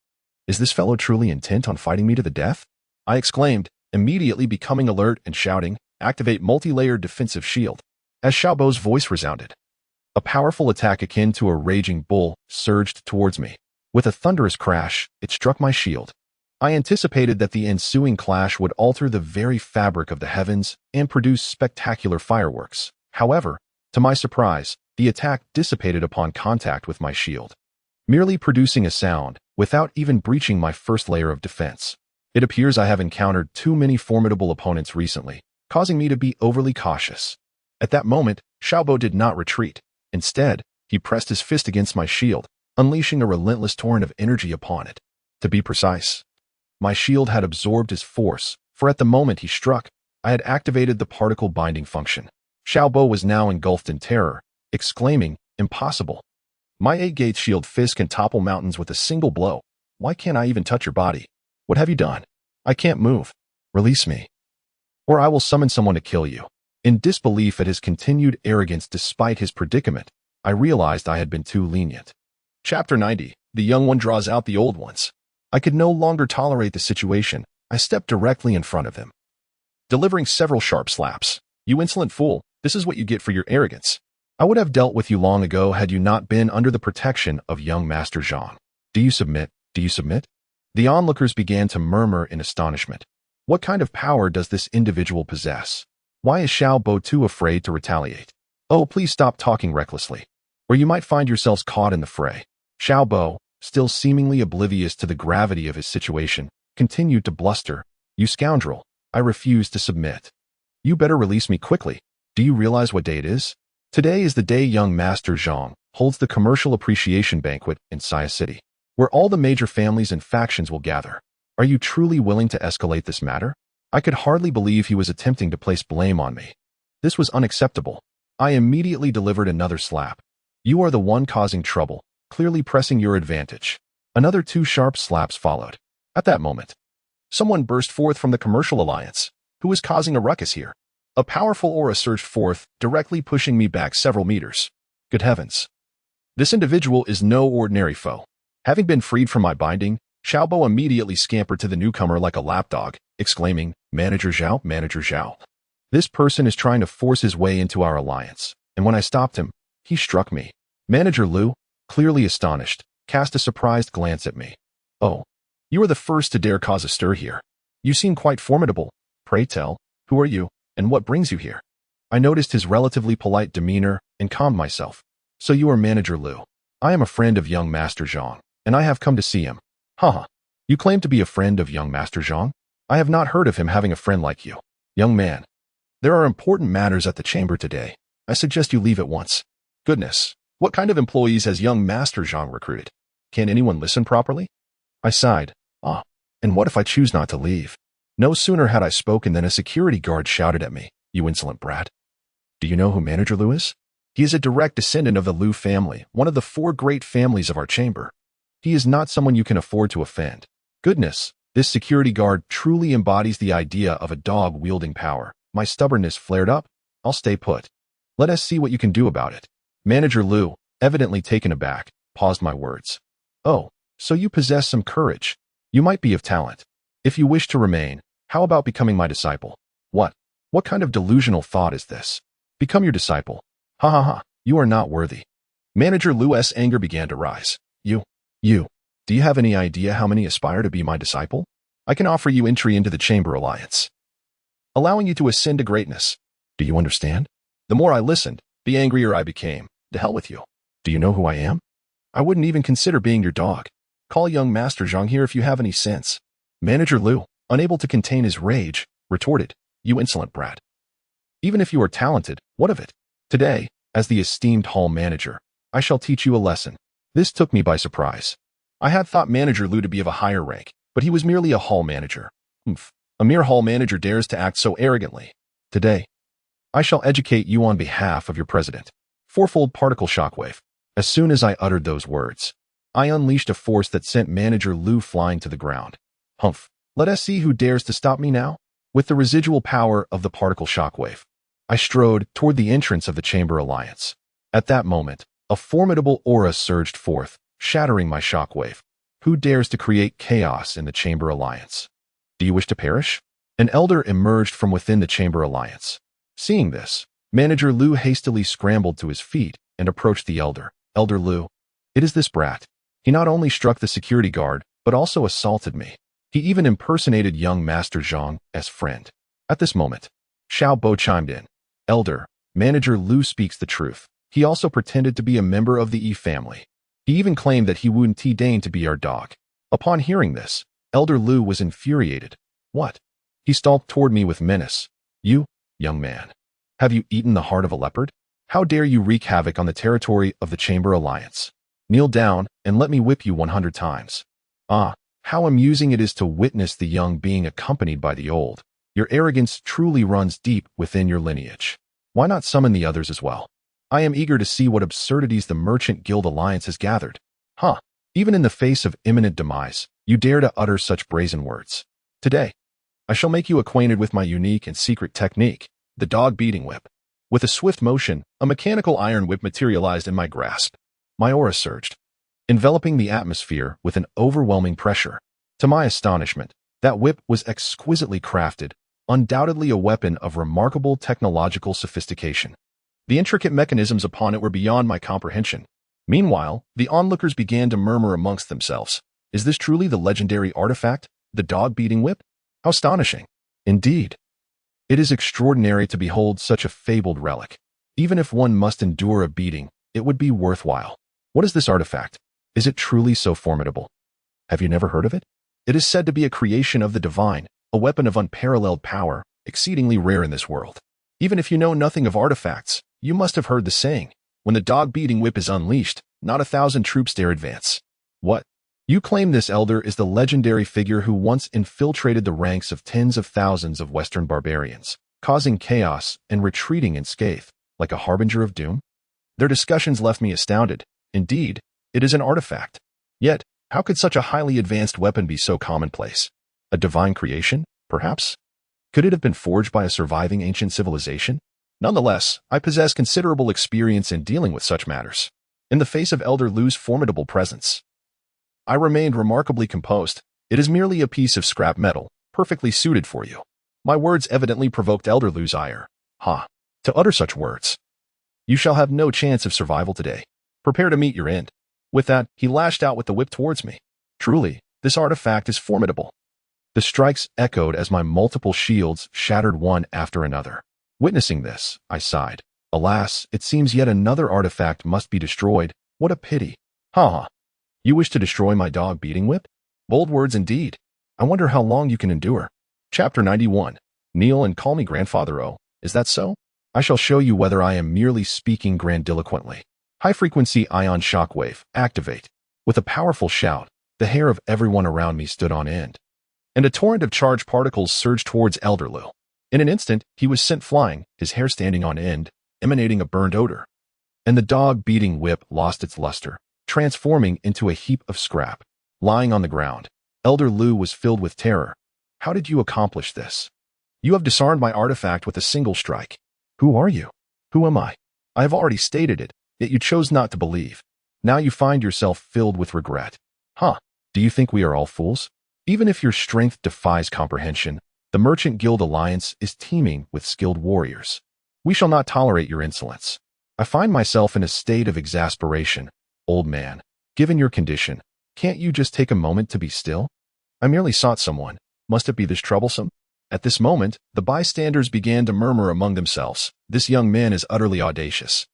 Is this fellow truly intent on fighting me to the death? I exclaimed, immediately becoming alert and shouting, "Activate multi-layered defensive shield." As Xiaobo's voice resounded, a powerful attack akin to a raging bull surged towards me. With a thunderous crash, it struck my shield. I anticipated that the ensuing clash would alter the very fabric of the heavens and produce spectacular fireworks. However, to my surprise, the attack dissipated upon contact with my shield, merely producing a sound without even breaching my first layer of defense. It appears I have encountered too many formidable opponents recently, causing me to be overly cautious. At that moment, Xiaobo did not retreat. Instead, he pressed his fist against my shield, unleashing a relentless torrent of energy upon it. To be precise, my shield had absorbed his force, for at the moment he struck, I had activated the particle binding function. Xiaobo was now engulfed in terror, exclaiming, "Impossible. My 8-gate shield fist can topple mountains with a single blow. Why can't I even touch your body? What have you done? I can't move. Release me." or I will summon someone to kill you." In disbelief at his continued arrogance despite his predicament, I realized I had been too lenient. Chapter 90. The young one draws out the old ones. I could no longer tolerate the situation. I stepped directly in front of him, delivering several sharp slaps. "You insolent fool, this is what you get for your arrogance. I would have dealt with you long ago had you not been under the protection of young Master Zhang. Do you submit? Do you submit?" The onlookers began to murmur in astonishment. What kind of power does this individual possess? Why is Xiao Bo too afraid to retaliate? "Oh, please stop talking recklessly, or you might find yourselves caught in the fray." Xiao Bo, still seemingly oblivious to the gravity of his situation, continued to bluster. "You scoundrel, I refuse to submit. You better release me quickly. Do you realize what day it is? Today is the day young Master Zhang holds the commercial appreciation banquet in Xia City, where all the major families and factions will gather. Are you truly willing to escalate this matter?" I could hardly believe he was attempting to place blame on me. This was unacceptable. I immediately delivered another slap. "You are the one causing trouble, clearly pressing your advantage." Another 2 sharp slaps followed. At that moment, someone burst forth from the commercial alliance. Who was causing a ruckus here? A powerful aura surged forth, directly pushing me back several meters. Good heavens. This individual is no ordinary foe. Having been freed from my binding, Xiaobo immediately scampered to the newcomer like a lapdog, exclaiming, "Manager Zhao, Manager Zhao. This person is trying to force his way into our alliance." And when I stopped him, he struck me. Manager Liu, clearly astonished, cast a surprised glance at me. "Oh, you are the first to dare cause a stir here. You seem quite formidable. Pray tell, who are you, and what brings you here?" I noticed his relatively polite demeanor and calmed myself. "So you are Manager Liu. I am a friend of young Master Zhang, and I have come to see him." "Haha, you claim to be a friend of young Master Zhang? I have not heard of him having a friend like you. Young man, there are important matters at the chamber today. I suggest you leave at once." Goodness, what kind of employees has young Master Zhang recruited? Can anyone listen properly? I sighed. And what if I choose not to leave? No sooner had I spoken than a security guard shouted at me, "You insolent brat. Do you know who Manager Liu is? He is a direct descendant of the Liu family, one of the 4 great families of our chamber. He is not someone you can afford to offend." Goodness, this security guard truly embodies the idea of a dog wielding power. My stubbornness flared up. "I'll stay put. Let us see what you can do about it." Manager Liu, evidently taken aback, paused my words. "Oh, so you possess some courage. You might be of talent. If you wish to remain, how about becoming my disciple?" What kind of delusional thought is this? Become your disciple? Ha ha ha, you are not worthy. Manager Liu's anger began to rise. You, do you have any idea how many aspire to be my disciple? I can offer you entry into the Chamber Alliance, allowing you to ascend to greatness. Do you understand? The more I listened, the angrier I became. To hell with you. Do you know who I am? I wouldn't even consider being your dog. Call young Master Zhang here if you have any sense. Manager Liu, unable to contain his rage, retorted, "You insolent brat. Even if you are talented, what of it? Today, as the esteemed hall manager, I shall teach you a lesson." This took me by surprise. I had thought Manager Liu to be of a higher rank, but he was merely a hall manager. A mere hall manager dares to act so arrogantly. Today, I shall educate you on behalf of your president. Fourfold particle shockwave. As soon as I uttered those words, I unleashed a force that sent Manager Liu flying to the ground. Let us see who dares to stop me now. With the residual power of the particle shockwave, I strode toward the entrance of the Chamber Alliance. At that moment, a formidable aura surged forth, shattering my shockwave. Who dares to create chaos in the Chamber Alliance? Do you wish to perish? An elder emerged from within the Chamber Alliance. Seeing this, Manager Liu hastily scrambled to his feet and approached the elder. "Elder Liu, it is this brat. He not only struck the security guard, but also assaulted me. He even impersonated young Master Zhang as friend." At this moment, Xiao Bo chimed in. "Elder, Manager Liu speaks the truth. He also pretended to be a member of the Yi family. He even claimed that he wouldn't deign to be our dog." Upon hearing this, Elder Liu was infuriated. "What?" He stalked toward me with menace. "You, young man, have you eaten the heart of a leopard? How dare you wreak havoc on the territory of the Chamber Alliance? Kneel down and let me whip you 100 times. How amusing it is to witness the young being accompanied by the old. Your arrogance truly runs deep within your lineage. Why not summon the others as well? I am eager to see what absurdities the Merchant Guild Alliance has gathered. Even in the face of imminent demise, you dare to utter such brazen words. Today, I shall make you acquainted with my unique and secret technique, the dog-beating whip. With a swift motion, a mechanical iron whip materialized in my grasp. My aura surged, enveloping the atmosphere with an overwhelming pressure. To my astonishment, that whip was exquisitely crafted, undoubtedly a weapon of remarkable technological sophistication. The intricate mechanisms upon it were beyond my comprehension. Meanwhile, the onlookers began to murmur amongst themselves. Is this truly the legendary artifact, the dog-beating whip? How astonishing! Indeed. It is extraordinary to behold such a fabled relic. Even if one must endure a beating, it would be worthwhile. What is this artifact? Is it truly so formidable? Have you never heard of it? It is said to be a creation of the divine, a weapon of unparalleled power, exceedingly rare in this world. Even if you know nothing of artifacts, you must have heard the saying, when the dog-beating whip is unleashed, not 1,000 troops dare advance. What? You claim this elder is the legendary figure who once infiltrated the ranks of tens of thousands of Western barbarians, causing chaos and retreating in scathe, like a harbinger of doom? Their discussions left me astounded. Indeed, it is an artifact. Yet, how could such a highly advanced weapon be so commonplace? A divine creation, perhaps? Could it have been forged by a surviving ancient civilization? Nonetheless, I possess considerable experience in dealing with such matters. In the face of Elder Lu's formidable presence, I remained remarkably composed. It is merely a piece of scrap metal, perfectly suited for you. My words evidently provoked Elder Lu's ire. Ha! To utter such words. You shall have no chance of survival today. Prepare to meet your end. With that, he lashed out with the whip towards me. Truly, this artifact is formidable. The strikes echoed as my multiple shields shattered one after another. Witnessing this, I sighed. Alas, it seems yet another artifact must be destroyed. What a pity. Ha! You wish to destroy my dog-beating whip? Bold words indeed. I wonder how long you can endure. Chapter 91. Kneel and call me grandfather. Oh, is that so? I shall show you whether I am merely speaking grandiloquently. High-frequency ion shockwave, activate. With a powerful shout, the hair of everyone around me stood on end, and a torrent of charged particles surged towards Elder Lu. In an instant, he was sent flying, his hair standing on end, emanating a burned odor. And the dog-beating whip lost its luster, transforming into a heap of scrap. Lying on the ground, Elder Lu was filled with terror. How did you accomplish this? You have disarmed my artifact with a single strike. Who are you? Who am I? I have already stated it, yet you chose not to believe. Now you find yourself filled with regret. Huh? Do you think we are all fools? Even if your strength defies comprehension, the Merchant Guild Alliance is teeming with skilled warriors. We shall not tolerate your insolence. I find myself in a state of exasperation. Old man, given your condition, can't you just take a moment to be still? I merely sought someone. Must it be this troublesome? At this moment, the bystanders began to murmur among themselves. This young man is utterly audacious.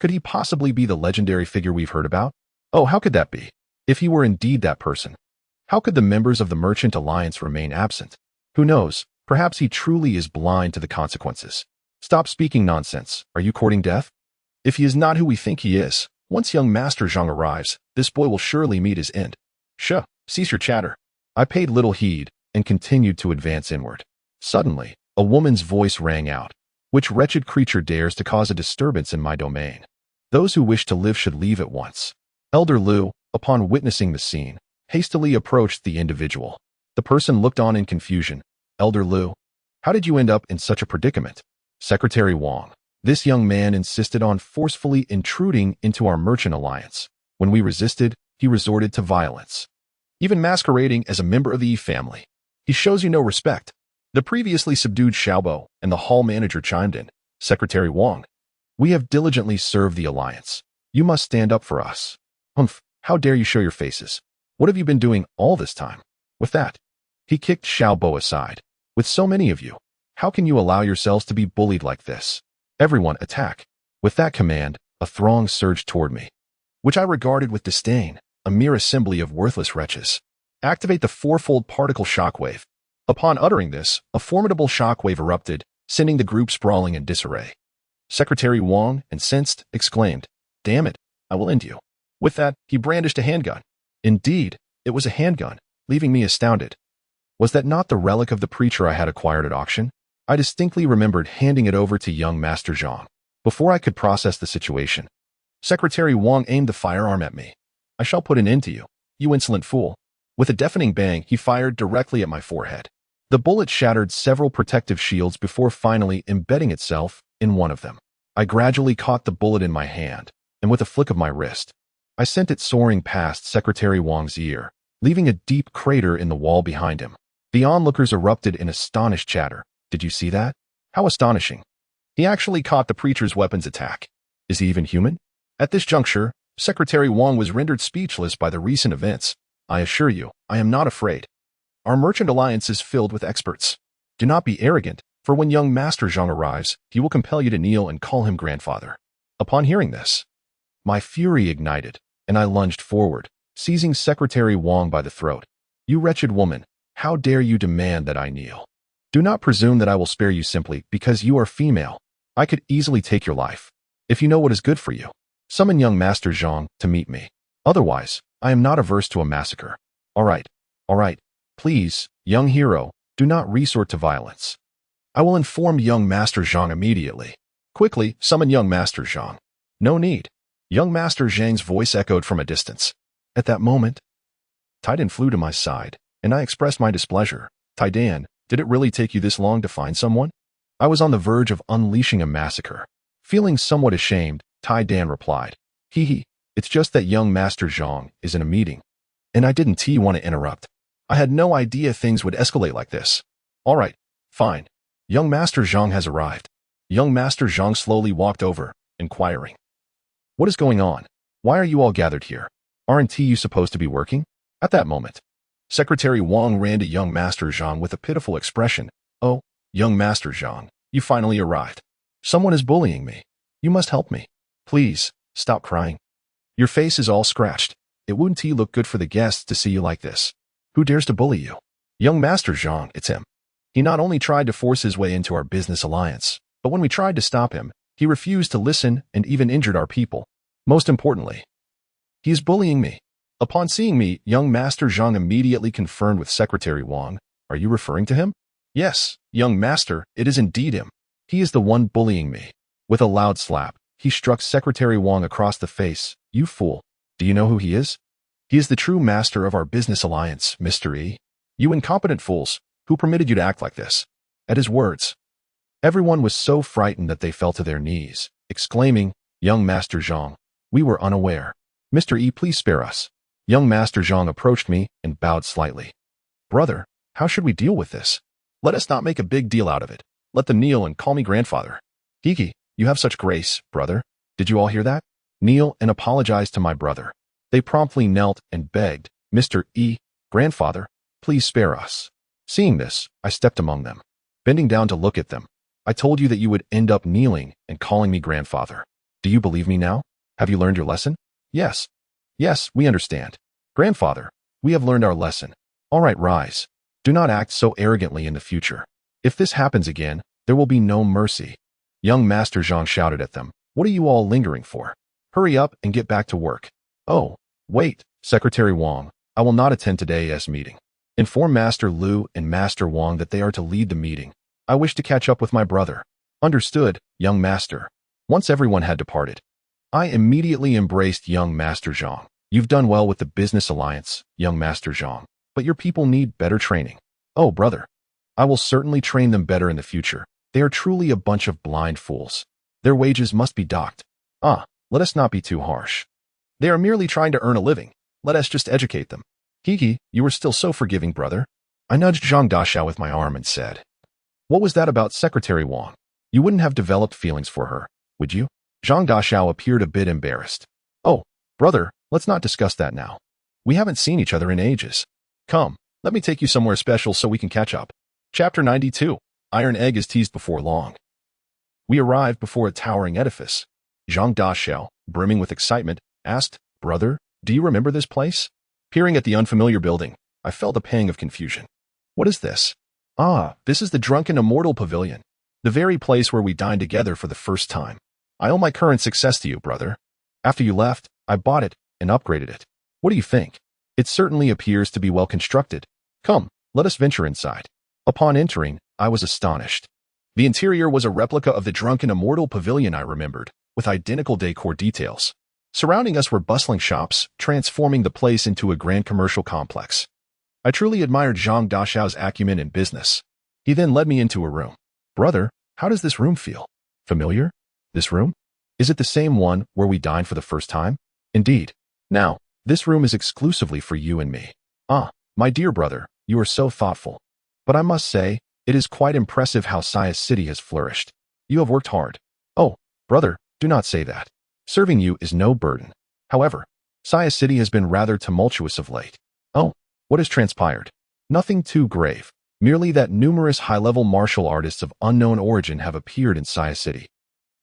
Could he possibly be the legendary figure we've heard about? Oh, how could that be? If he were indeed that person, how could the members of the Merchant Alliance remain absent? Who knows? Perhaps he truly is blind to the consequences. Stop speaking nonsense. Are you courting death? If he is not who we think he is, once young Master Zhang arrives, this boy will surely meet his end. Shh, cease your chatter. I paid little heed and continued to advance inward. Suddenly, a woman's voice rang out. Which wretched creature dares to cause a disturbance in my domain? Those who wish to live should leave at once. Elder Lu, upon witnessing the scene, hastily approached the individual. The person looked on in confusion. Elder Lu, how did you end up in such a predicament? Secretary Wang. This young man insisted on forcefully intruding into our Merchant Alliance. When we resisted, he resorted to violence, even masquerading as a member of the Yi family. He shows you no respect. The previously subdued Xiaobo and the hall manager chimed in. Secretary Wang, we have diligently served the Alliance. You must stand up for us. Humph, how dare you show your faces? What have you been doing all this time? With that, he kicked Xiaobo aside. With so many of you, how can you allow yourselves to be bullied like this? Everyone attack. With that command, a throng surged toward me, which I regarded with disdain, a mere assembly of worthless wretches. Activate the fourfold particle shockwave. Upon uttering this, a formidable shockwave erupted, sending the group sprawling in disarray. Secretary Wang, incensed, exclaimed, Damn it, I will end you. With that, he brandished a handgun. Indeed, it was a handgun, leaving me astounded. Was that not the relic of the preacher I had acquired at auction? I distinctly remembered handing it over to young Master Zhang. Before I could process the situation, Secretary Wang aimed the firearm at me. I shall put an end to you, you insolent fool. With a deafening bang, he fired directly at my forehead. The bullet shattered several protective shields before finally embedding itself in one of them. I gradually caught the bullet in my hand, and with a flick of my wrist, I sent it soaring past Secretary Wong's ear, leaving a deep crater in the wall behind him. The onlookers erupted in astonished chatter. Did you see that? How astonishing. He actually caught the preacher's weapons attack. Is he even human? At this juncture, Secretary Wong was rendered speechless by the recent events. I assure you, I am not afraid. Our merchant alliance is filled with experts. Do not be arrogant, for when young Master Zhang arrives, he will compel you to kneel and call him grandfather. Upon hearing this, my fury ignited, and I lunged forward, seizing Secretary Wong by the throat. You wretched woman, how dare you demand that I kneel? Do not presume that I will spare you simply because you are female. I could easily take your life. If you know what is good for you, summon young Master Zhang to meet me. Otherwise, I am not averse to a massacre. All right. Please, young hero, do not resort to violence. I will inform young Master Zhang immediately. Quickly, summon young Master Zhang. No need. Young Master Zhang's voice echoed from a distance. At that moment, Taidan flew to my side, and I expressed my displeasure. Taidan, did it really take you this long to find someone? I was on the verge of unleashing a massacre. Feeling somewhat ashamed, Taidan replied, Hee, it's just that young Master Zhang is in a meeting, and I didn't want to interrupt. I had no idea things would escalate like this. All right, fine. Young Master Zhang has arrived. Young Master Zhang slowly walked over, inquiring, what is going on? Why are you all gathered here? Aren't you supposed to be working? At that moment, Secretary Wong ran to young Master Zhang with a pitiful expression. Oh, young Master Zhang, you finally arrived. Someone is bullying me. You must help me. Please, stop crying. Your face is all scratched. It wouldn't look good for the guests to see you like this. Who dares to bully you? Young Master Zhang, it's him. He not only tried to force his way into our business alliance, but when we tried to stop him, he refused to listen and even injured our people. Most importantly, he is bullying me. Upon seeing me, young Master Zhang immediately confirmed with Secretary Wong. Are you referring to him? Yes, young master, it is indeed him. He is the one bullying me. With a loud slap, he struck Secretary Wong across the face. You fool. Do you know who he is? He is the true master of our business alliance, Mr. E. You incompetent fools, who permitted you to act like this? At his words, everyone was so frightened that they fell to their knees, exclaiming, Young Master Zhang, we were unaware. Mr. E, please spare us. Young Master Zhang approached me and bowed slightly. Brother, how should we deal with this? Let us not make a big deal out of it. Let them kneel and call me grandfather. Kiki, you have such grace, brother. Did you all hear that? Kneel and apologize to my brother. They promptly knelt and begged, Mr. E, grandfather, please spare us. Seeing this, I stepped among them. Bending down to look at them, I told you that you would end up kneeling and calling me grandfather. Do you believe me now? Have you learned your lesson? Yes. Yes, we understand. Grandfather, we have learned our lesson. All right, rise. Do not act so arrogantly in the future. If this happens again, there will be no mercy. Young Master Zhang shouted at them. What are you all lingering for? Hurry up and get back to work. Oh, wait, Secretary Wong, I will not attend today's meeting. Inform Master Liu and Master Wong that they are to lead the meeting. I wish to catch up with my brother. Understood, young master. Once everyone had departed, I immediately embraced young Master Zhang. You've done well with the business alliance, young Master Zhang, but your people need better training. Oh, brother. I will certainly train them better in the future. They are truly a bunch of blind fools. Their wages must be docked. Let us not be too harsh. They are merely trying to earn a living. Let us just educate them. Kiki, you are still so forgiving, brother. I nudged Zhang Daxiao with my arm and said, what was that about Secretary Wong? You wouldn't have developed feelings for her, would you? Zhang Daxiao appeared a bit embarrassed. Oh, brother, let's not discuss that now. We haven't seen each other in ages. Come, let me take you somewhere special so we can catch up. Chapter 92. Iron Egg is teased before long. We arrived before a towering edifice. Zhang Daxiao, brimming with excitement, asked, brother, do you remember this place? Peering at the unfamiliar building, I felt a pang of confusion. What is this? This is the Drunken Immortal Pavilion, the very place where we dined together for the first time. I owe my current success to you, brother. After you left, I bought it and upgraded it. What do you think? It certainly appears to be well constructed. Come, let us venture inside. Upon entering, I was astonished. The interior was a replica of the Drunken Immortal Pavilion I remembered, with identical decor details. Surrounding us were bustling shops, transforming the place into a grand commercial complex. I truly admired Zhang Daxiao's acumen in business. He then led me into a room. Brother, how does this room feel? Familiar? This room? Is it the same one where we dined for the first time? Indeed. Now, this room is exclusively for you and me. Ah, my dear brother, you are so thoughtful. But I must say, it is quite impressive how Saya City has flourished. You have worked hard. Oh, brother, do not say that. Serving you is no burden. However, Saya City has been rather tumultuous of late. Oh, what has transpired? Nothing too grave, merely that numerous high-level martial artists of unknown origin have appeared in Saya City,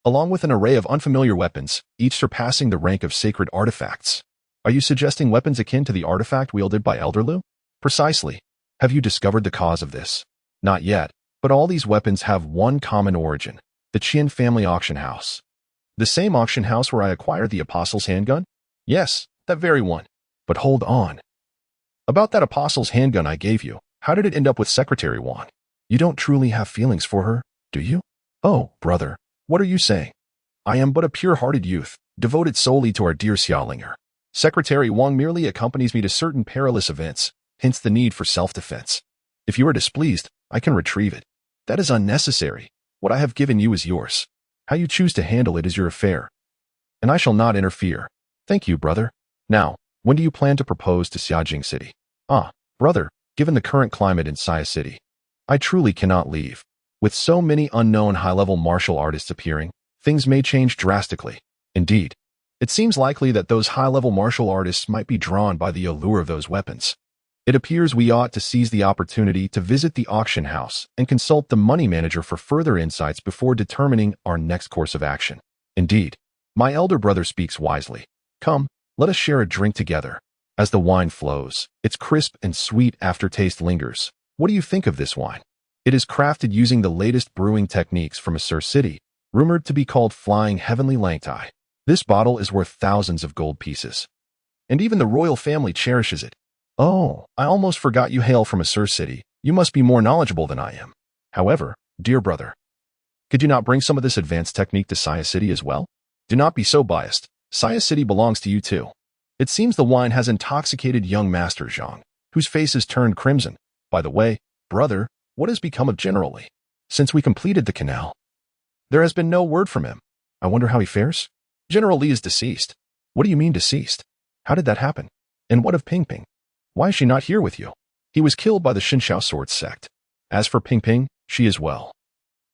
along with an array of unfamiliar weapons, each surpassing the rank of sacred artifacts. Are you suggesting weapons akin to the artifact wielded by Elder Lu? Precisely. Have you discovered the cause of this? Not yet, but all these weapons have one common origin, the Qin family auction house. The same auction house where I acquired the Apostle's handgun? Yes, that very one. But hold on. About that Apostle's handgun I gave you, how did it end up with Secretary Wang? You don't truly have feelings for her, do you? Oh, brother, what are you saying? I am but a pure-hearted youth, devoted solely to our dear Xiaolinger. Secretary Wang merely accompanies me to certain perilous events, hence the need for self-defense. If you are displeased, I can retrieve it. That is unnecessary. What I have given you is yours. How you choose to handle it is your affair. And I shall not interfere. Thank you, brother. Now, when do you plan to propose to Xiajing City? Ah, brother, given the current climate in Saya City, I truly cannot leave. With so many unknown high-level martial artists appearing, things may change drastically. Indeed, it seems likely that those high-level martial artists might be drawn by the allure of those weapons. It appears we ought to seize the opportunity to visit the auction house and consult the money manager for further insights before determining our next course of action. Indeed, my elder brother speaks wisely. Come, let us share a drink together. As the wine flows, its crisp and sweet aftertaste lingers. What do you think of this wine? It is crafted using the latest brewing techniques from Asur City, rumored to be called Flying Heavenly Langtai. This bottle is worth thousands of gold pieces. And even the royal family cherishes it. Oh, I almost forgot you hail from Asur City. You must be more knowledgeable than I am. However, dear brother, could you not bring some of this advanced technique to Saya City as well? Do not be so biased. Saya City belongs to you too. It seems the wine has intoxicated young Master Zhang, whose face has turned crimson. By the way, brother, what has become of General Li? Since we completed the canal, there has been no word from him. I wonder how he fares? General Li is deceased. What do you mean deceased? How did that happen? And what of Ping Ping? Why is she not here with you? He was killed by the Xinxiao sword sect. As for Ping Ping, she is well.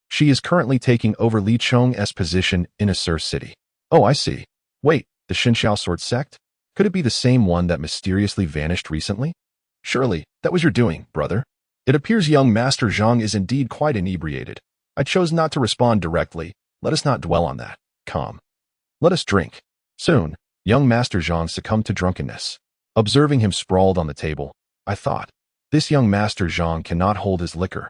She is currently taking over Li Chong's position in Asur City. Oh, I see. Wait, the Xinxiao sword sect? Could it be the same one that mysteriously vanished recently? Surely, that was your doing, brother. It appears young Master Zhang is indeed quite inebriated. I chose not to respond directly. Let us not dwell on that. Come. Let us drink. Soon, young Master Zhang succumbed to drunkenness. Observing him sprawled on the table, I thought, this young Master Zhang cannot hold his liquor.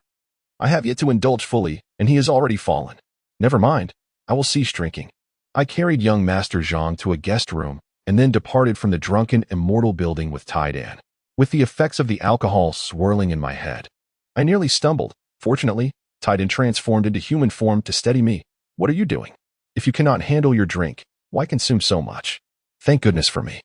I have yet to indulge fully, and he has already fallen. Never mind, I will cease drinking. I carried young Master Zhang to a guest room, and then departed from the drunken immortal building with Taidan, with the effects of the alcohol swirling in my head. I nearly stumbled. Fortunately, Taidan transformed into human form to steady me. What are you doing? If you cannot handle your drink, why consume so much? Thank goodness for me.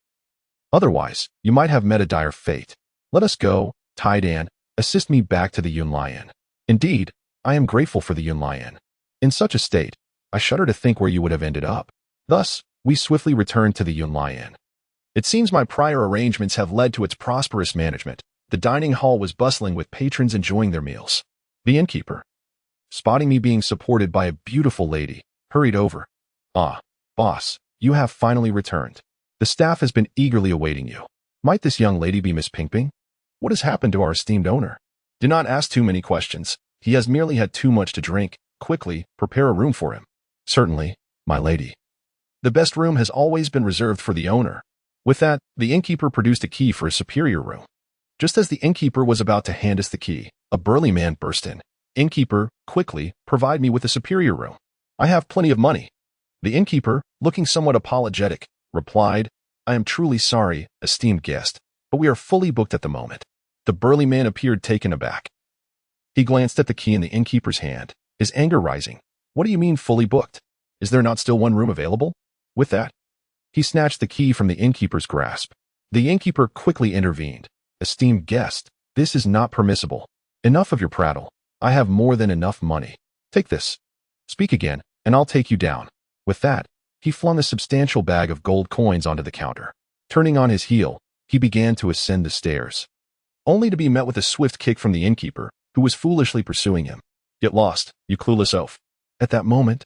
Otherwise, you might have met a dire fate. Let us go, Taidan, assist me back to the Yunlian. Indeed, I am grateful for the Yunlian. In such a state, I shudder to think where you would have ended up. Thus, we swiftly returned to the Yunlian. It seems my prior arrangements have led to its prosperous management. The dining hall was bustling with patrons enjoying their meals. The innkeeper, spotting me being supported by a beautiful lady, hurried over. Ah, boss, you have finally returned. The staff has been eagerly awaiting you. Might this young lady be Miss Ping Ping? What has happened to our esteemed owner? Do not ask too many questions. He has merely had too much to drink. Quickly, prepare a room for him. Certainly, my lady. The best room has always been reserved for the owner. With that, the innkeeper produced a key for a superior room. Just as the innkeeper was about to hand us the key, a burly man burst in. Innkeeper, quickly, provide me with a superior room. I have plenty of money. The innkeeper, looking somewhat apologetic, replied, I am truly sorry, esteemed guest, but we are fully booked at the moment. The burly man appeared taken aback. He glanced at the key in the innkeeper's hand, his anger rising. What do you mean fully booked? Is there not still one room available? With that, he snatched the key from the innkeeper's grasp. The innkeeper quickly intervened. Esteemed guest, This is not permissible. Enough of your prattle. I have more than enough money. Take this. Speak again, and I'll take you down. With that, he flung a substantial bag of gold coins onto the counter. Turning on his heel, he began to ascend the stairs, only to be met with a swift kick from the innkeeper, who was foolishly pursuing him. Get lost, you clueless oaf. At that moment,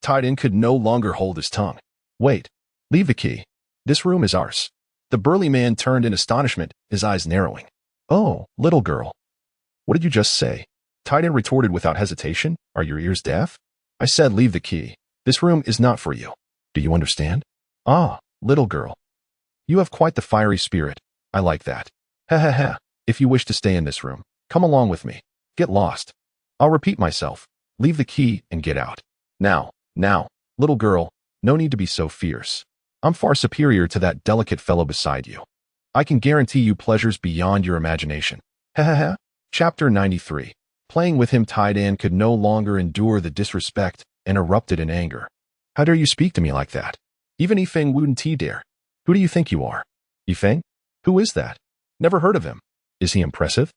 Titan could no longer hold his tongue. Wait, leave the key. This room is ours. The burly man turned in astonishment, his eyes narrowing. Oh, little girl. What did you just say? Titan retorted without hesitation. Are your ears deaf? I said leave the key. This room is not for you. Do you understand? Ah, little girl. You have quite the fiery spirit. I like that. Ha ha ha. If you wish to stay in this room, come along with me. Get lost. I'll repeat myself. Leave the key and get out. Now, little girl, no need to be so fierce. I'm far superior to that delicate fellow beside you. I can guarantee you pleasures beyond your imagination. Ha ha ha. Chapter 93. Playing with him, Titan could no longer endure the disrespect and erupted in anger. How dare you speak to me like that? Even Yifeng wouldn't dare. Who do you think you are? Yifeng? Who is that? Never heard of him. Is he impressive?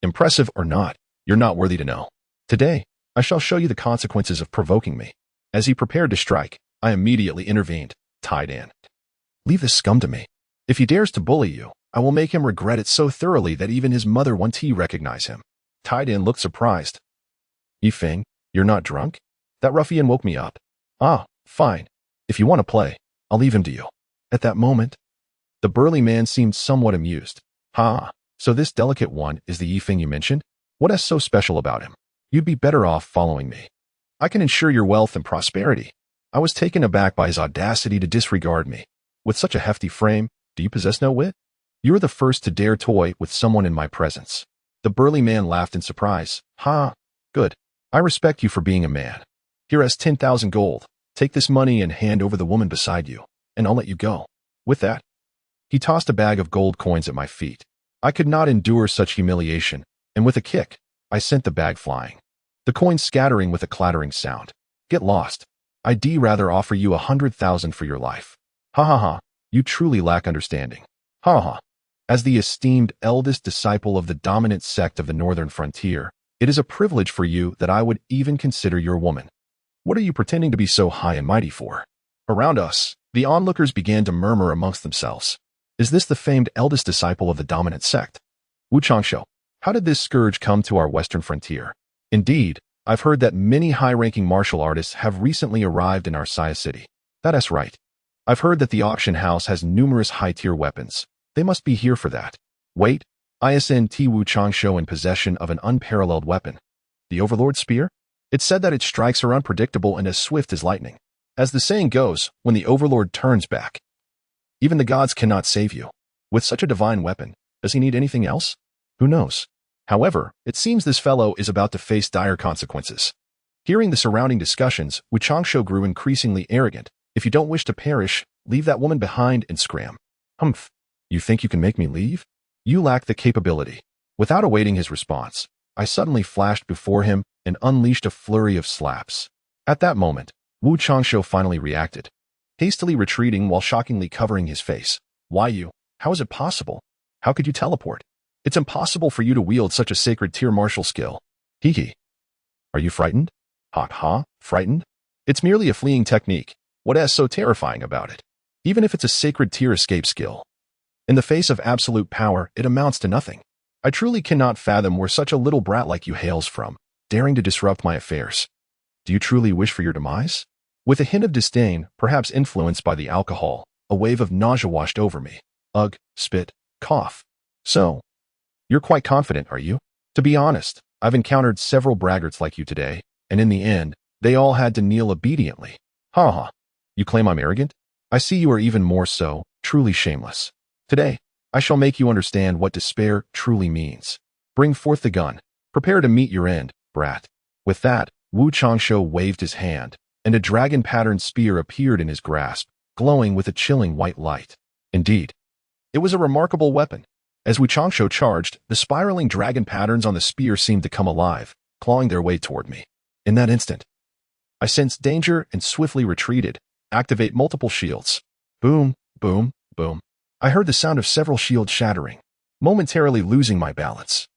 Impressive or not, you're not worthy to know. Today, I shall show you the consequences of provoking me. As he prepared to strike, I immediately intervened. Titan. Leave this scum to me. If he dares to bully you, I will make him regret it so thoroughly that even his mother won't recognize him. Titan looked surprised. Yifeng, you're not drunk? That ruffian woke me up. Ah, fine. If you want to play, I'll leave him to you. At that moment, the burly man seemed somewhat amused. Ha, so this delicate one is the Yifeng you mentioned? What is so special about him? You'd be better off following me. I can ensure your wealth and prosperity. I was taken aback by his audacity to disregard me. With such a hefty frame, do you possess no wit? You're the first to dare toy with someone in my presence. The burly man laughed in surprise. Ha, good. I respect you for being a man. Here is 10,000 gold. Take this money and hand over the woman beside you, and I'll let you go. With that, he tossed a bag of gold coins at my feet. I could not endure such humiliation, and with a kick, I sent the bag flying, the coins scattering with a clattering sound. Get lost. I'd rather offer you 100,000 for your life. Ha ha ha, you truly lack understanding. Ha ha. As the esteemed eldest disciple of the dominant sect of the northern frontier, it is a privilege for you that I would even consider your woman. What are you pretending to be so high and mighty for? Around us, the onlookers began to murmur amongst themselves. Is this the famed eldest disciple of the dominant sect? Wu Changshu, how did this scourge come to our western frontier? Indeed, I've heard that many high-ranking martial artists have recently arrived in our Saya city. That's right. I've heard that the auction house has numerous high-tier weapons. They must be here for that. Wait, ISNT Wu Changshu in possession of an unparalleled weapon. The Overlord Spear? It's said that its strikes are unpredictable and as swift as lightning. As the saying goes, when the Overlord turns back, even the gods cannot save you. With such a divine weapon, does he need anything else? Who knows? However, it seems this fellow is about to face dire consequences. Hearing the surrounding discussions, Wu Changshu grew increasingly arrogant. If you don't wish to perish, leave that woman behind and scram. Humph. You think you can make me leave? You lack the capability. Without awaiting his response, I suddenly flashed before him and unleashed a flurry of slaps. At that moment, Wu Changshu finally reacted, hastily retreating while shockingly covering his face. Why you? How is it possible? How could you teleport? It's impossible for you to wield such a sacred tier martial skill. Hee hee. Are you frightened? Ha ha, frightened? It's merely a fleeing technique. What is so terrifying about it? Even if it's a sacred tier escape skill, in the face of absolute power, it amounts to nothing. I truly cannot fathom where such a little brat like you hails from, daring to disrupt my affairs. Do you truly wish for your demise? With a hint of disdain, perhaps influenced by the alcohol, a wave of nausea washed over me. Ugh, spit, cough. So, you're quite confident, are you? To be honest, I've encountered several braggarts like you today, and in the end, they all had to kneel obediently. Ha ha. You claim I'm arrogant? I see you are even more so, truly shameless. Today, I shall make you understand what despair truly means. Bring forth the gun. Prepare to meet your end, brat. With that, Wu Changshu waved his hand, and a dragon-patterned spear appeared in his grasp, glowing with a chilling white light. Indeed, it was a remarkable weapon. As Wu Changshu charged, the spiraling dragon patterns on the spear seemed to come alive, clawing their way toward me. In that instant, I sensed danger and swiftly retreated. Activate multiple shields. Boom, boom, boom. I heard the sound of several shields shattering. momentarily losing my balance.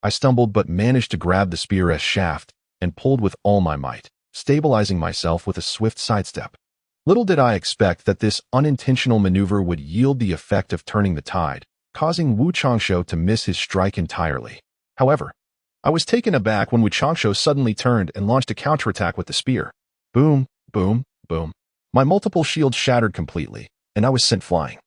I stumbled but managed to grab the spear's shaft and pulled with all my might, stabilizing myself with a swift sidestep. Little did I expect that this unintentional maneuver would yield the effect of turning the tide, causing Wu Changsho to miss his strike entirely. However, I was taken aback when Wu Changsho suddenly turned and launched a counterattack with the spear. Boom, boom, boom. My multiple shields shattered completely, and I was sent flying.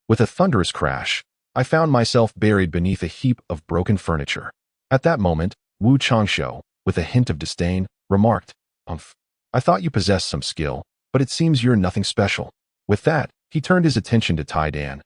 With a thunderous crash, I found myself buried beneath a heap of broken furniture. At that moment, Wu Changsho, with a hint of disdain, remarked, "Umph. I thought you possessed some skill, but it seems you're nothing special." With that, he turned his attention to Tai Dan.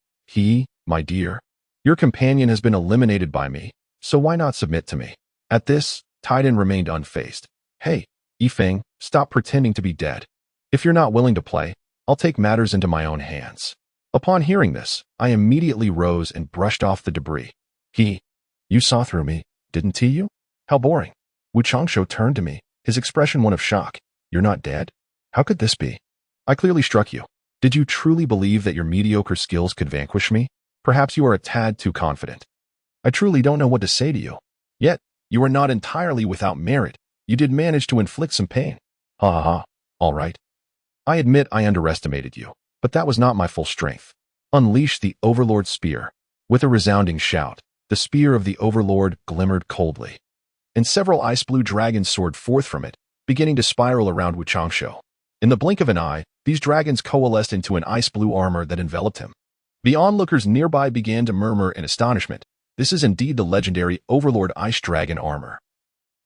"My dear, your companion has been eliminated by me, so why not submit to me?" At this, Tai Dan remained unfazed. "Hey, Yifeng, stop pretending to be dead. If you're not willing to play, I'll take matters into my own hands." Upon hearing this, I immediately rose and brushed off the debris. "You saw through me, didn't you? How boring." Wu Changsho turned to me, his expression one of shock. "You're not dead? How could this be? I clearly struck you. Did you truly believe that your mediocre skills could vanquish me? Perhaps you are a tad too confident. I truly don't know what to say to you. Yet, you are not entirely without merit. You did manage to inflict some pain. Ha ha ha. All right. I admit I underestimated you, but that was not my full strength." Unleash the Overlord's spear. With a resounding shout, the spear of the Overlord glimmered coldly, and several ice-blue dragons soared forth from it, beginning to spiral around Wu Changsho. In the blink of an eye, these dragons coalesced into an ice-blue armor that enveloped him. The onlookers nearby began to murmur in astonishment. This is indeed the legendary Overlord Ice Dragon armor,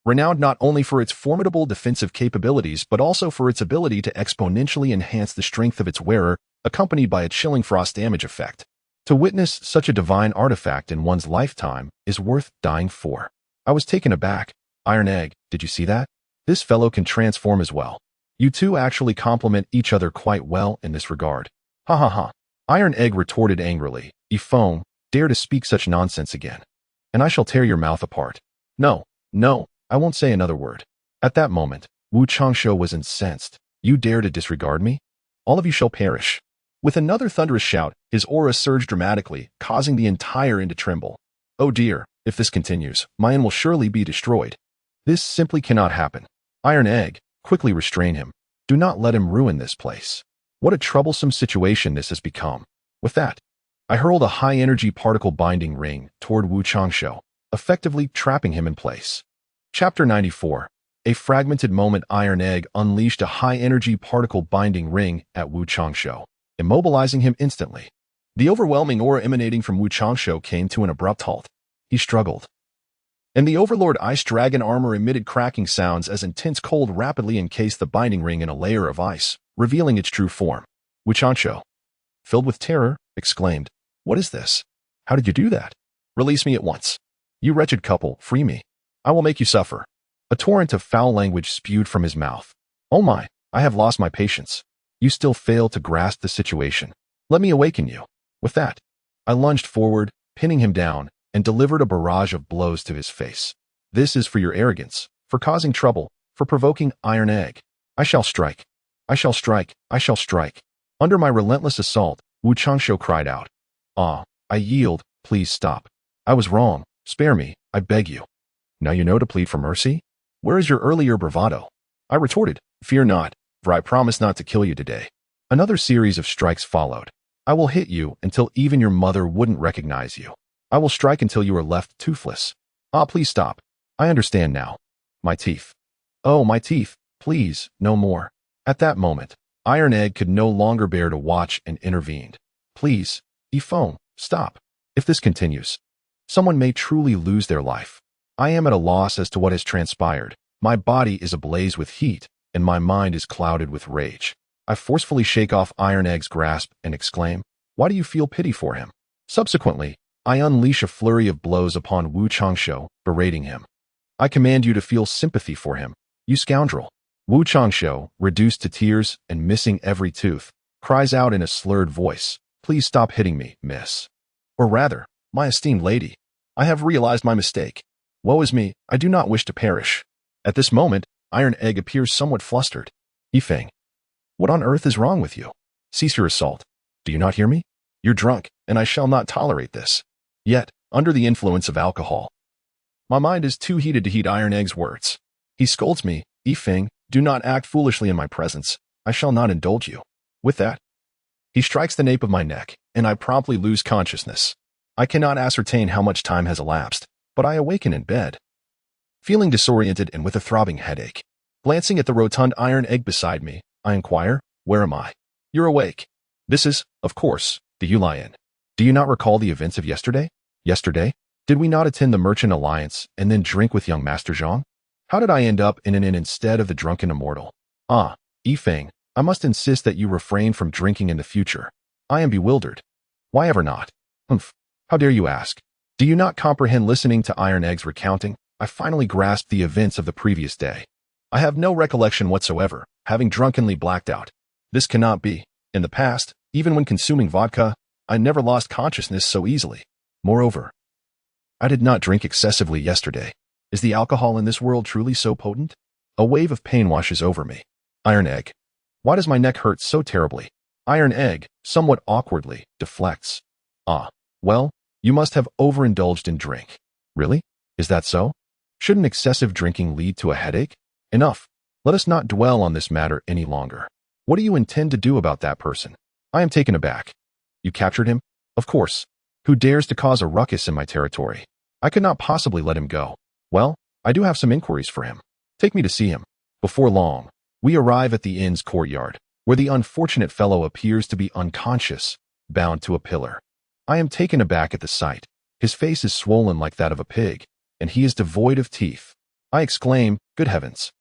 renowned not only for its formidable defensive capabilities but also for its ability to exponentially enhance the strength of its wearer, accompanied by a chilling frost damage effect. To witness such a divine artifact in one's lifetime is worth dying for. I was taken aback. "Iron Egg, did you see that? This fellow can transform as well. You two actually complement each other quite well in this regard." "Ha ha ha." Iron Egg retorted angrily. "Yifeng, dare to speak such nonsense again, and I shall tear your mouth apart." No, I won't say another word." At that moment, Wu Changsho was incensed. "You dare to disregard me? All of you shall perish." With another thunderous shout, his aura surged dramatically, causing the entire inn to tremble. "Oh dear, if this continues, my inn will surely be destroyed. This simply cannot happen. Iron Egg, quickly restrain him. Do not let him ruin this place. What a troublesome situation this has become." With that, I hurled a high-energy particle binding ring toward Wu Changsho, effectively trapping him in place. Chapter 94. A fragmented moment. Iron Egg unleashed a high-energy particle binding ring at Wu Changsho, immobilizing him instantly. The overwhelming aura emanating from Wu Changsho came to an abrupt halt. He struggled, and the Overlord Ice Dragon armor emitted cracking sounds as intense cold rapidly encased the binding ring in a layer of ice, revealing its true form. Wu Changsho, filled with terror, exclaimed, "What is this? How did you do that? Release me at once. You wretched couple, free me. I will make you suffer." A torrent of foul language spewed from his mouth. "Oh my, I have lost my patience. You still fail to grasp the situation. Let me awaken you." With that, I lunged forward, pinning him down, and delivered a barrage of blows to his face. "This is for your arrogance, for causing trouble, for provoking Iron Egg. I shall strike. I shall strike. I shall strike." Under my relentless assault, Wu Changsho cried out, I yield. Please stop. I was wrong. Spare me, I beg you." "Now you know to plead for mercy? Where is your earlier bravado?" I retorted, "Fear not, for I promise not to kill you today." Another series of strikes followed. "I will hit you until even your mother wouldn't recognize you. I will strike until you are left toothless." Please stop. I understand now. My teeth. Oh, my teeth. Please, no more." At that moment, Iron Egg could no longer bear to watch and intervened. "Please, Yifeng, stop. If this continues, someone may truly lose their life. I am at a loss as to what has transpired. My body is ablaze with heat, and my mind is clouded with rage." I forcefully shake off Iron Egg's grasp and exclaim, "Why do you feel pity for him?" Subsequently, I unleash a flurry of blows upon Wu Changsho, berating him. "I command you to feel sympathy for him, you scoundrel." Wu Changsho, reduced to tears and missing every tooth, cries out in a slurred voice, "Please stop hitting me, miss. Or rather, my esteemed lady. I have realized my mistake. Woe is me, I do not wish to perish." At this moment, Iron Egg appears somewhat flustered. "Yifeng, what on earth is wrong with you? Cease your assault. Do you not hear me? You're drunk, and I shall not tolerate this." Yet, under the influence of alcohol. My mind is too heated to heed Iron Egg's words. He scolds me, Yifeng, do not act foolishly in my presence. I shall not indulge you. With that, he strikes the nape of my neck, and I promptly lose consciousness. I cannot ascertain how much time has elapsed, but I awaken in bed, feeling disoriented and with a throbbing headache. Glancing at the rotund Iron Egg beside me, I inquire, where am I? You're awake. This is, of course, the Yulian. Do you not recall the events of yesterday? Yesterday? Did we not attend the Merchant Alliance and then drink with young Master Zhang? How did I end up in an inn instead of the drunken immortal? Ah, Yifeng, I must insist that you refrain from drinking in the future. I am bewildered. Why ever not? Humph. How dare you ask? Do you not comprehend listening to Iron Egg's recounting? I finally grasped the events of the previous day. I have no recollection whatsoever, having drunkenly blacked out. This cannot be. In the past, even when consuming vodka, I never lost consciousness so easily. Moreover, I did not drink excessively yesterday. Is the alcohol in this world truly so potent? A wave of pain washes over me. Iron Egg. Why does my neck hurt so terribly? Iron Egg, somewhat awkwardly, deflects. Ah, well, you must have overindulged in drink. Really? Is that so? Shouldn't excessive drinking lead to a headache? Enough. Let us not dwell on this matter any longer. What do you intend to do about that person? I am taken aback. You captured him? Of course. Who dares to cause a ruckus in my territory? I could not possibly let him go. Well, I do have some inquiries for him. Take me to see him. Before long, we arrive at the inn's courtyard, where the unfortunate fellow appears to be unconscious, bound to a pillar. I am taken aback at the sight. His face is swollen like that of a pig, and he is devoid of teeth. I exclaim, good heavens!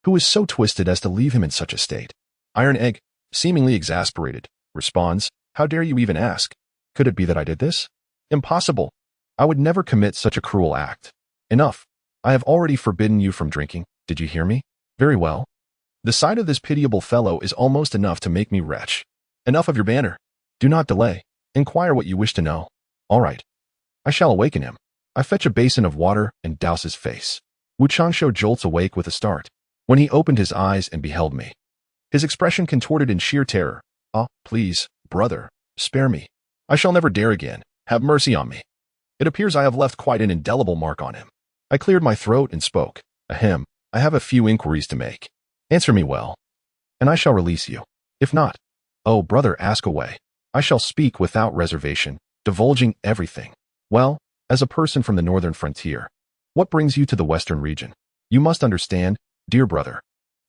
Who is so twisted as to leave him in such a state? Iron Egg, seemingly exasperated, responds, how dare you even ask? Could it be that I did this? Impossible. I would never commit such a cruel act. Enough. I have already forbidden you from drinking. Did you hear me? Very well. The sight of this pitiable fellow is almost enough to make me retch. Enough of your banter. Do not delay. Inquire what you wish to know. All right. I shall awaken him. I fetch a basin of water and douse his face. Wu Changsho jolts awake with a start. When he opened his eyes and beheld me, his expression contorted in sheer terror. Ah, please, brother, spare me. I shall never dare again. Have mercy on me. It appears I have left quite an indelible mark on him. I cleared my throat and spoke. Ahem, I have a few inquiries to make. Answer me well, and I shall release you. If not, oh, brother, ask away. I shall speak without reservation, divulging everything. Well, as a person from the northern frontier, what brings you to the western region? You must understand, dear brother,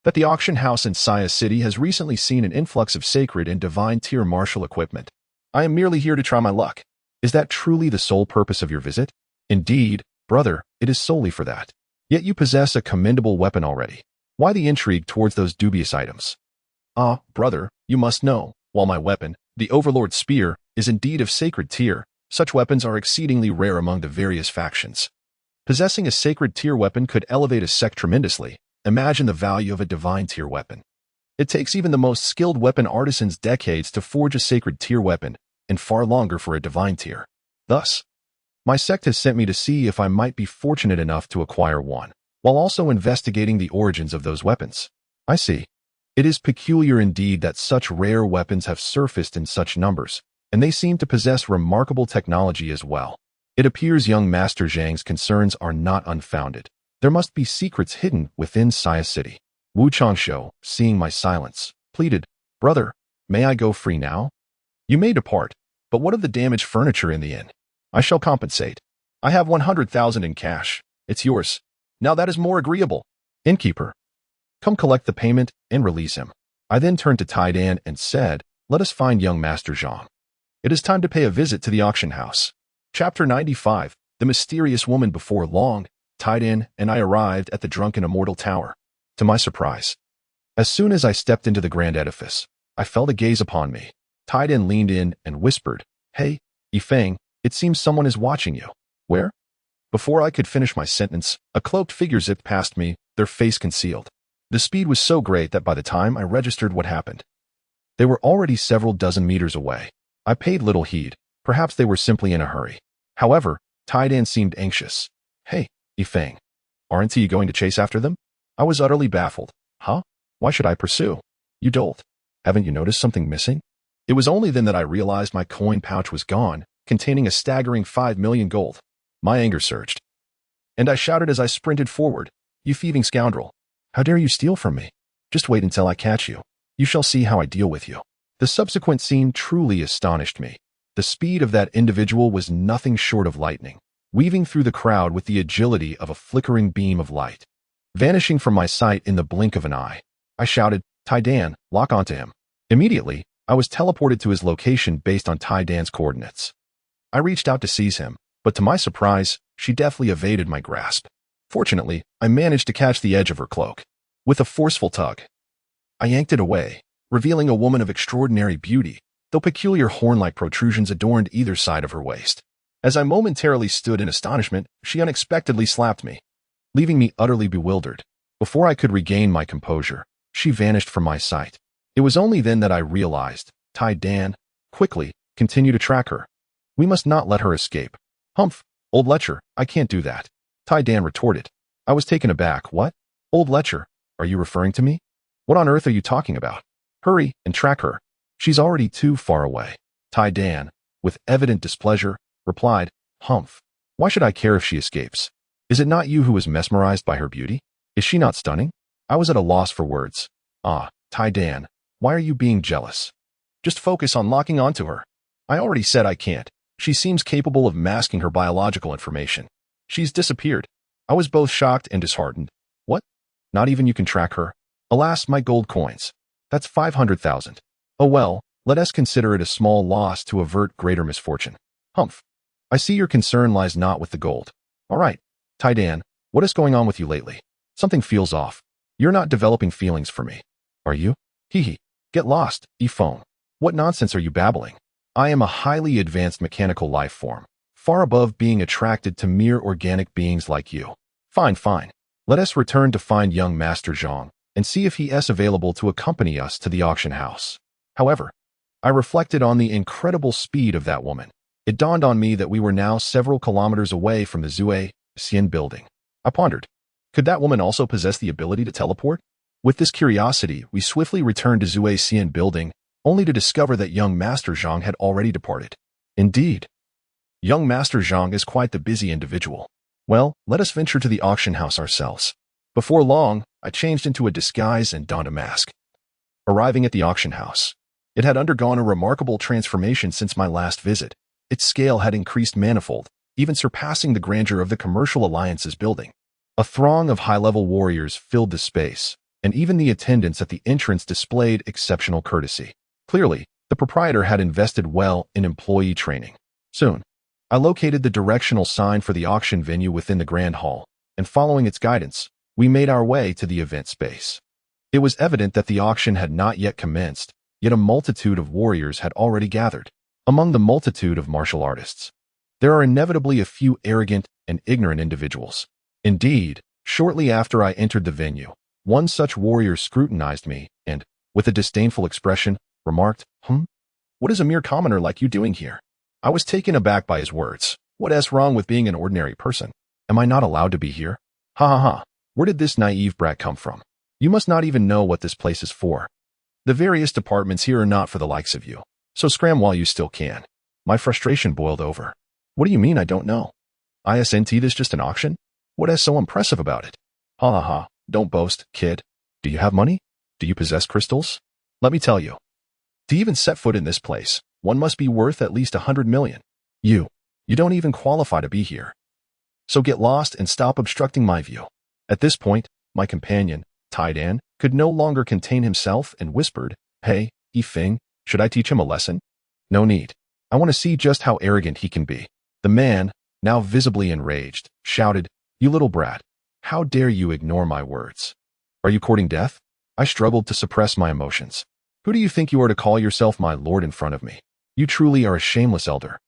that the auction house in Saya City has recently seen an influx of sacred and divine tier martial equipment. I am merely here to try my luck. Is that truly the sole purpose of your visit? Indeed, brother, it is solely for that. Yet you possess a commendable weapon already. Why the intrigue towards those dubious items? Ah, brother, you must know, while my weapon, the Overlord Spear, is indeed of sacred tier, such weapons are exceedingly rare among the various factions. Possessing a sacred tier weapon could elevate a sect tremendously. Imagine the value of a divine tier weapon. It takes even the most skilled weapon artisans decades to forge a sacred tier weapon, and far longer for a divine tier. Thus, my sect has sent me to see if I might be fortunate enough to acquire one, while also investigating the origins of those weapons. I see. It is peculiar indeed that such rare weapons have surfaced in such numbers, and they seem to possess remarkable technology as well. It appears young Master Zhang's concerns are not unfounded. There must be secrets hidden within Saya City. Wu Changsho, seeing my silence, pleaded, brother, may I go free now? You may depart, but what of the damaged furniture in the inn? I shall compensate. I have 100,000 in cash. It's yours. Now that is more agreeable. Innkeeper, come collect the payment and release him. I then turned to Tai Dan and said, let us find young Master Zhang. It is time to pay a visit to the auction house. Chapter 95, The Mysterious Woman. Before long, Tai Dan and I arrived at the Drunken Immortal Tower. To my surprise, as soon as I stepped into the grand edifice, I felt a gaze upon me. Tai Dan leaned in and whispered, hey, Yifeng, it seems someone is watching you. Where? Before I could finish my sentence, a cloaked figure zipped past me, their face concealed. The speed was so great that by the time I registered what happened, they were already several dozen meters away. I paid little heed. Perhaps they were simply in a hurry. However, Tai Dan seemed anxious. Hey, Yifeng, aren't you going to chase after them? I was utterly baffled. Huh? Why should I pursue? You dolt. Haven't you noticed something missing? It was only then that I realized my coin pouch was gone, containing a staggering 5 million gold. My anger surged, and I shouted as I sprinted forward, "You thieving scoundrel! How dare you steal from me? Just wait until I catch you. You shall see how I deal with you." The subsequent scene truly astonished me. The speed of that individual was nothing short of lightning, weaving through the crowd with the agility of a flickering beam of light, vanishing from my sight in the blink of an eye. I shouted, "Tai Dan, lock onto him." Immediately, I was teleported to his location based on Tai Dan's coordinates. I reached out to seize him, but to my surprise, she deftly evaded my grasp. Fortunately, I managed to catch the edge of her cloak. With a forceful tug, I yanked it away, revealing a woman of extraordinary beauty, though peculiar horn-like protrusions adorned either side of her waist. As I momentarily stood in astonishment, she unexpectedly slapped me, leaving me utterly bewildered. Before I could regain my composure, she vanished from my sight. It was only then that I realized, Tai Dan, quickly, continue to track her. We must not let her escape. Humph, old lecher, I can't do that. Tai Dan retorted. I was taken aback. What? Old lecher, are you referring to me? What on earth are you talking about? Hurry and track her. She's already too far away. Tai Dan, with evident displeasure, replied, Humph, why should I care if she escapes? Is it not you who is mesmerized by her beauty? Is she not stunning? I was at a loss for words. Ah, Tai Dan, why are you being jealous? Just focus on locking onto her. I already said I can't. She seems capable of masking her biological information. She's disappeared. I was both shocked and disheartened. What? Not even you can track her? Alas, my gold coins. That's 500,000. Oh well, let us consider it a small loss to avert greater misfortune. Humph. I see your concern lies not with the gold. All right, Tai Dan, what is going on with you lately? Something feels off. You're not developing feelings for me. Are you? Hee hee. Get lost, e-phone. What nonsense are you babbling? I am a highly advanced mechanical life form, far above being attracted to mere organic beings like you. Fine. Let us return to find young Master Zhang and see if he is available to accompany us to the auction house. However, I reflected on the incredible speed of that woman. It dawned on me that we were now several kilometers away from the Zue Xian building. I pondered, could that woman also possess the ability to teleport? With this curiosity, we swiftly returned to Zue Xian building, only to discover that young Master Zhang had already departed. Indeed, young Master Zhang is quite the busy individual. Well, let us venture to the auction house ourselves. Before long, I changed into a disguise and donned a mask. Arriving at the auction house, it had undergone a remarkable transformation since my last visit. Its scale had increased manifold, even surpassing the grandeur of the Commercial Alliance's building. A throng of high-level warriors filled the space, and even the attendants at the entrance displayed exceptional courtesy. Clearly, the proprietor had invested well in employee training. Soon, I located the directional sign for the auction venue within the Grand Hall, and following its guidance, we made our way to the event space. It was evident that the auction had not yet commenced, yet a multitude of warriors had already gathered. Among the multitude of martial artists, there are inevitably a few arrogant and ignorant individuals. Indeed, shortly after I entered the venue, one such warrior scrutinized me and, with a disdainful expression, remarked, What is a mere commoner like you doing here? I was taken aback by his words. What is wrong with being an ordinary person? Am I not allowed to be here? Ha. Where did this naive brat come from? You must not even know what this place is for. The various departments here are not for the likes of you, so scram while you still can. My frustration boiled over. What do you mean I don't know? Isn't this just an auction? What is so impressive about it? Ha. Don't boast, kid. Do you have money? Do you possess crystals? Let me tell you. To even set foot in this place, one must be worth at least 100 million. You don't even qualify to be here. So get lost and stop obstructing my view. At this point, my companion, Tai Dan, could no longer contain himself and whispered, Hey, Fing, should I teach him a lesson? No need. I want to see just how arrogant he can be. The man, now visibly enraged, shouted, You little brat, how dare you ignore my words? Are you courting death? I struggled to suppress my emotions. Who do you think you are to call yourself my lord in front of me? You truly are a shameless elder.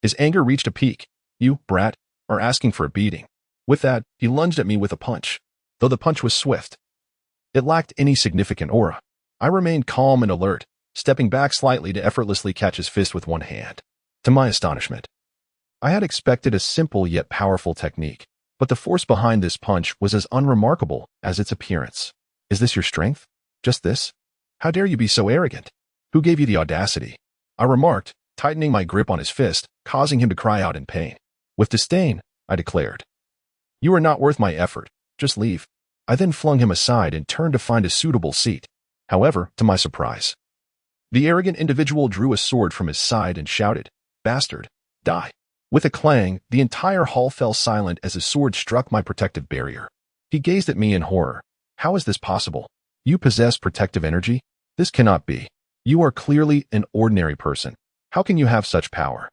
His anger reached a peak. You, brat, are asking for a beating. With that, he lunged at me with a punch. Though the punch was swift, it lacked any significant aura. I remained calm and alert, stepping back slightly to effortlessly catch his fist with one hand. To my astonishment, I had expected a simple yet powerful technique, but the force behind this punch was as unremarkable as its appearance. Is this your strength? Just this? How dare you be so arrogant? Who gave you the audacity? I remarked, tightening my grip on his fist, causing him to cry out in pain. With disdain, I declared. You are not worth my effort. Just leave. I then flung him aside and turned to find a suitable seat. However, to my surprise, the arrogant individual drew a sword from his side and shouted, "Bastard, die." With a clang, the entire hall fell silent as his sword struck my protective barrier. He gazed at me in horror. How is this possible? You possess protective energy? This cannot be. You are clearly an ordinary person. How can you have such power?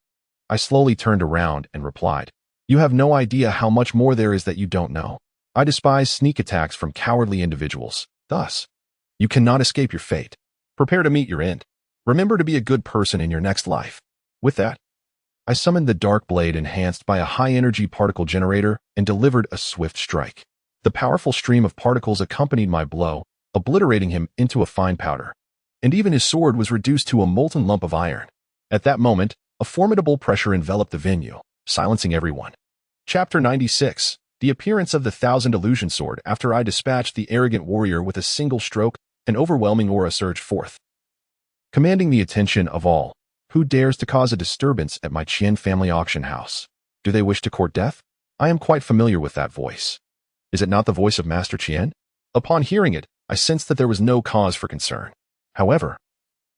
I slowly turned around and replied, You have no idea how much more there is that you don't know. I despise sneak attacks from cowardly individuals. Thus, you cannot escape your fate. Prepare to meet your end. Remember to be a good person in your next life. With that, I summoned the dark blade enhanced by a high-energy particle generator and delivered a swift strike. The powerful stream of particles accompanied my blow, obliterating him into a fine powder. And even his sword was reduced to a molten lump of iron. At that moment, a formidable pressure enveloped the venue, silencing everyone. Chapter 96. The appearance of the Thousand Illusion Sword. After I dispatched the arrogant warrior with a single stroke, an overwhelming aura surged forth, commanding the attention of all. Who dares to cause a disturbance at my Qian family auction house? Do they wish to court death? I am quite familiar with that voice. Is it not the voice of Master Qian? Upon hearing it, I sensed that there was no cause for concern. However,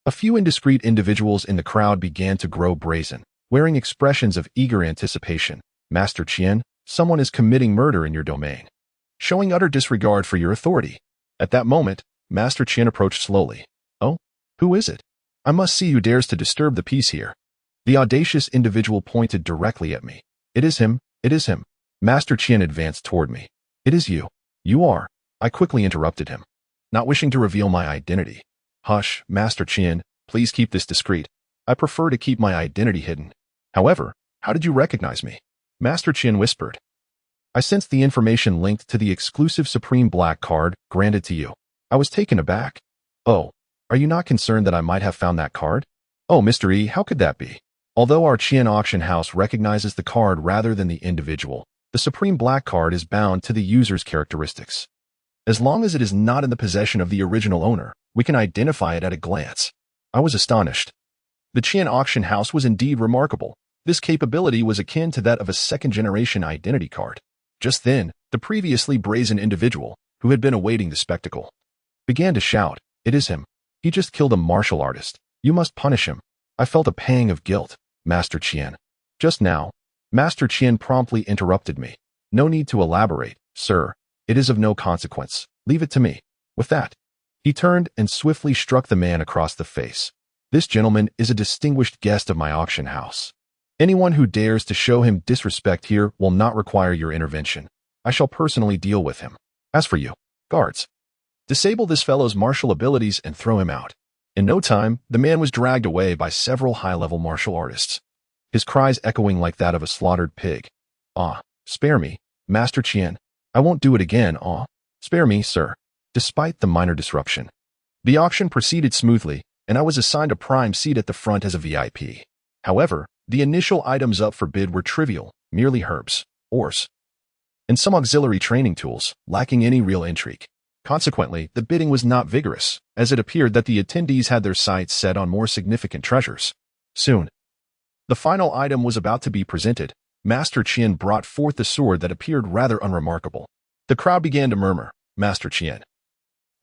a few indiscreet individuals in the crowd began to grow brazen, wearing expressions of eager anticipation. Master Qian, someone is committing murder in your domain, showing utter disregard for your authority. At that moment, Master Qian approached slowly. Oh, who is it? I must see who dares to disturb the peace here. The audacious individual pointed directly at me. It is him, it is him. Master Qian advanced toward me. It is you. You are. I quickly interrupted him, not wishing to reveal my identity. Hush, Master Qian, please keep this discreet. I prefer to keep my identity hidden. However, how did you recognize me? Master Qian whispered. I sensed the information linked to the exclusive Supreme Black card granted to you. I was taken aback. Oh, are you not concerned that I might have found that card? Oh, Mr. E, how could that be? Although our Qian auction house recognizes the card rather than the individual, the Supreme Black card is bound to the user's characteristics. As long as it is not in the possession of the original owner, we can identify it at a glance. I was astonished. The Qian auction house was indeed remarkable. This capability was akin to that of a second-generation identity card. Just then, the previously brazen individual, who had been awaiting the spectacle, began to shout, "It is him. He just killed a martial artist. You must punish him." I felt a pang of guilt. Master Qian. Just now, Master Qian promptly interrupted me. No need to elaborate, sir. It is of no consequence. Leave it to me. With that, he turned and swiftly struck the man across the face. This gentleman is a distinguished guest of my auction house. Anyone who dares to show him disrespect here will not require your intervention. I shall personally deal with him. As for you, guards, disable this fellow's martial abilities and throw him out. In no time, the man was dragged away by several high-level martial artists, his cries echoing like that of a slaughtered pig. Ah, spare me, Master Qian. I won't do it again, ah. Spare me, sir. Despite the minor disruption, the auction proceeded smoothly, and I was assigned a prime seat at the front as a VIP. However, the initial items up for bid were trivial, merely herbs, ores, and some auxiliary training tools, lacking any real intrigue. Consequently, the bidding was not vigorous, as it appeared that the attendees had their sights set on more significant treasures. Soon, the final item was about to be presented. Master Qian brought forth the sword that appeared rather unremarkable. The crowd began to murmur, "Master Qian,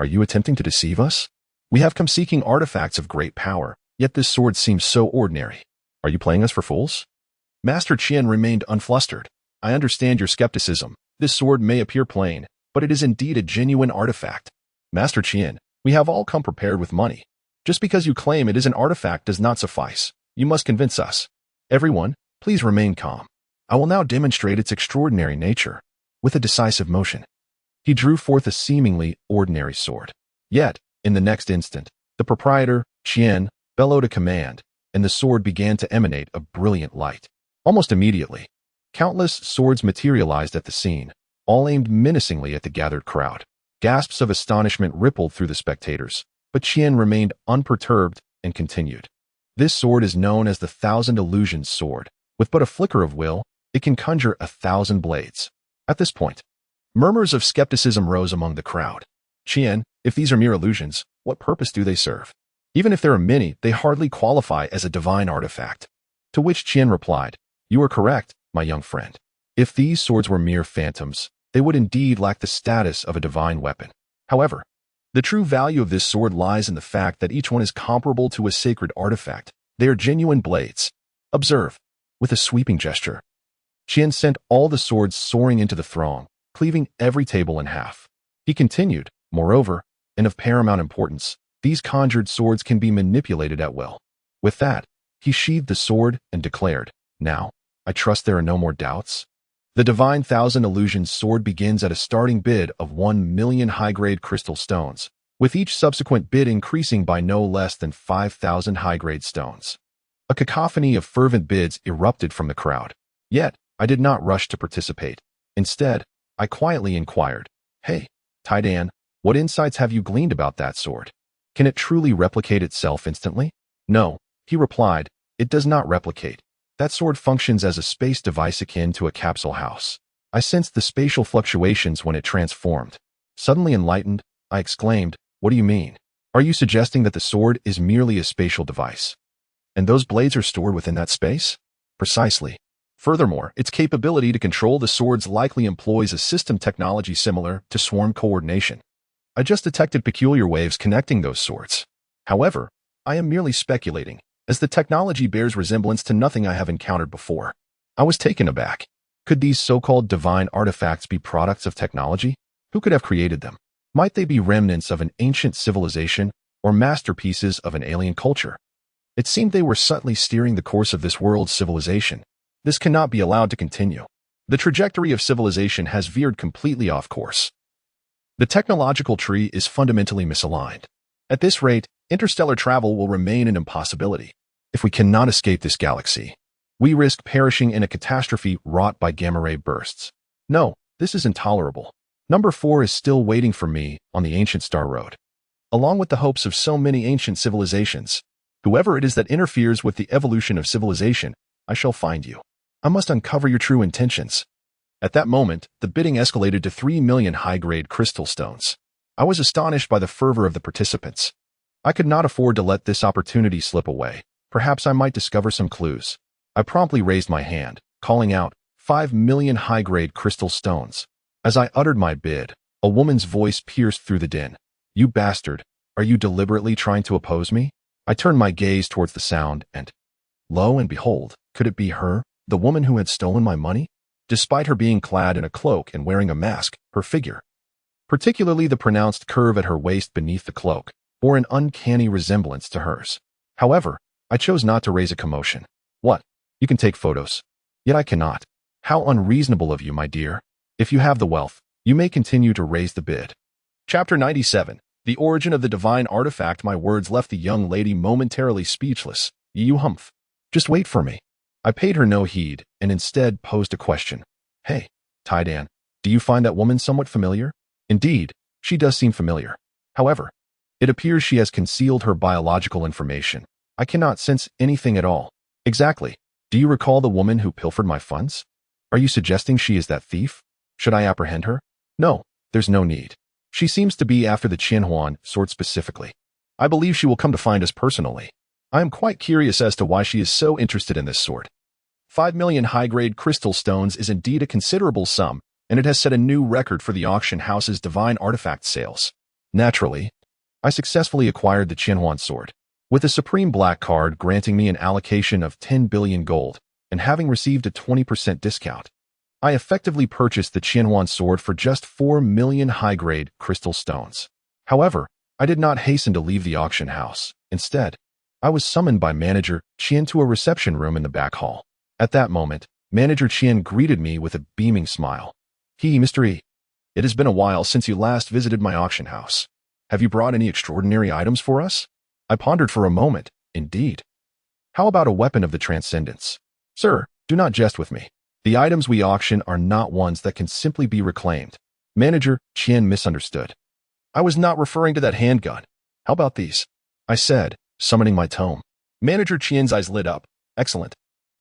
are you attempting to deceive us? We have come seeking artifacts of great power, yet this sword seems so ordinary. Are you playing us for fools?" Master Qian remained unflustered. "I understand your skepticism. This sword may appear plain, but it is indeed a genuine artifact. Master Qian, we have all come prepared with money. Just because you claim it is an artifact does not suffice. You must convince us. Everyone, please remain calm. I will now demonstrate its extraordinary nature." With a decisive motion, he drew forth a seemingly ordinary sword. Yet, in the next instant, the proprietor, Qian, bellowed a command, and the sword began to emanate a brilliant light. Almost immediately, countless swords materialized at the scene, all aimed menacingly at the gathered crowd. Gasps of astonishment rippled through the spectators, but Qian remained unperturbed and continued. "This sword is known as the Thousand Illusions Sword. With but a flicker of will, it can conjure 1,000 blades." At this point, murmurs of skepticism rose among the crowd. "Qian, if these are mere illusions, what purpose do they serve? Even if there are many, they hardly qualify as a divine artifact." To which Qian replied, "You are correct, my young friend. If these swords were mere phantoms, they would indeed lack the status of a divine weapon. However, the true value of this sword lies in the fact that each one is comparable to a sacred artifact. They are genuine blades. Observe. With a sweeping gesture, Qian sent all the swords soaring into the throng, cleaving every table in half. He continued, moreover, and of paramount importance, these conjured swords can be manipulated at will. With that, he sheathed the sword and declared, "Now, I trust there are no more doubts." The Divine Thousand Illusions sword begins at a starting bid of 1,000,000 high-grade crystal stones, with each subsequent bid increasing by no less than 5,000 high-grade stones. A cacophony of fervent bids erupted from the crowd. Yet, I did not rush to participate. Instead, I quietly inquired, "Hey, Taidan, what insights have you gleaned about that sword? Can it truly replicate itself instantly?" "No," he replied, "it does not replicate. That sword functions as a space device akin to a capsule house. I sensed the spatial fluctuations when it transformed." Suddenly enlightened, I exclaimed, "What do you mean? Are you suggesting that the sword is merely a spatial device? And those blades are stored within that space?" "Precisely. Furthermore, its capability to control the swords likely employs a system technology similar to swarm coordination. I just detected peculiar waves connecting those swords. However, I am merely speculating, as the technology bears resemblance to nothing I have encountered before." I was taken aback. Could these so-called divine artifacts be products of technology? Who could have created them? Might they be remnants of an ancient civilization or masterpieces of an alien culture? It seemed they were subtly steering the course of this world's civilization. This cannot be allowed to continue. The trajectory of civilization has veered completely off course. The technological tree is fundamentally misaligned. At this rate, interstellar travel will remain an impossibility. If we cannot escape this galaxy, we risk perishing in a catastrophe wrought by gamma-ray bursts. No, this is intolerable. Number 4 is still waiting for me on the ancient star road. Along with the hopes of so many ancient civilizations, whoever it is that interferes with the evolution of civilization, I shall find you. I must uncover your true intentions. At that moment, the bidding escalated to 3,000,000 high-grade crystal stones. I was astonished by the fervor of the participants. I could not afford to let this opportunity slip away. Perhaps I might discover some clues. I promptly raised my hand, calling out, 5,000,000 high-grade crystal stones. As I uttered my bid, a woman's voice pierced through the din. "You bastard, are you deliberately trying to oppose me?" I turned my gaze towards the sound and, lo and behold, could it be her, the woman who had stolen my money? Despite her being clad in a cloak and wearing a mask, her figure, particularly the pronounced curve at her waist beneath the cloak, bore an uncanny resemblance to hers. However, I chose not to raise a commotion. "What? You can take photos. Yet I cannot. How unreasonable of you, my dear. If you have the wealth, you may continue to raise the bid." Chapter 97. The Origin of the Divine Artifact. My words left the young lady momentarily speechless. "You humph. Just wait for me." I paid her no heed and instead posed a question. "Hey, Taidan, do you find that woman somewhat familiar?" Indeed, she does seem familiar. However, it appears she has concealed her biological information. I cannot sense anything at all. Exactly. Do you recall the woman who pilfered my funds? Are you suggesting she is that thief? Should I apprehend her? No, there's no need. She seems to be after the Qianhuan sword specifically. I believe she will come to find us personally. I am quite curious as to why she is so interested in this sword. 5,000,000 high-grade crystal stones is indeed a considerable sum, and it has set a new record for the auction house's divine artifact sales. Naturally, I successfully acquired the Qianhuan sword, with the Supreme Black card granting me an allocation of 10 billion gold, and having received a 20% discount. I effectively purchased the Qianhuan sword for just 4,000,000 high-grade crystal stones. However, I did not hasten to leave the auction house. Instead, I was summoned by Manager Qian to a reception room in the back hall. At that moment, Manager Qian greeted me with a beaming smile. Mr. E. It has been a while since you last visited my auction house. Have you brought any extraordinary items for us?" I pondered for a moment. Indeed. "How about a weapon of the transcendence?" "Sir, do not jest with me. The items we auction are not ones that can simply be reclaimed." Manager Qian misunderstood. "I was not referring to that handgun. How about these?" I said, summoning my tome. Manager Qian's eyes lit up. "Excellent.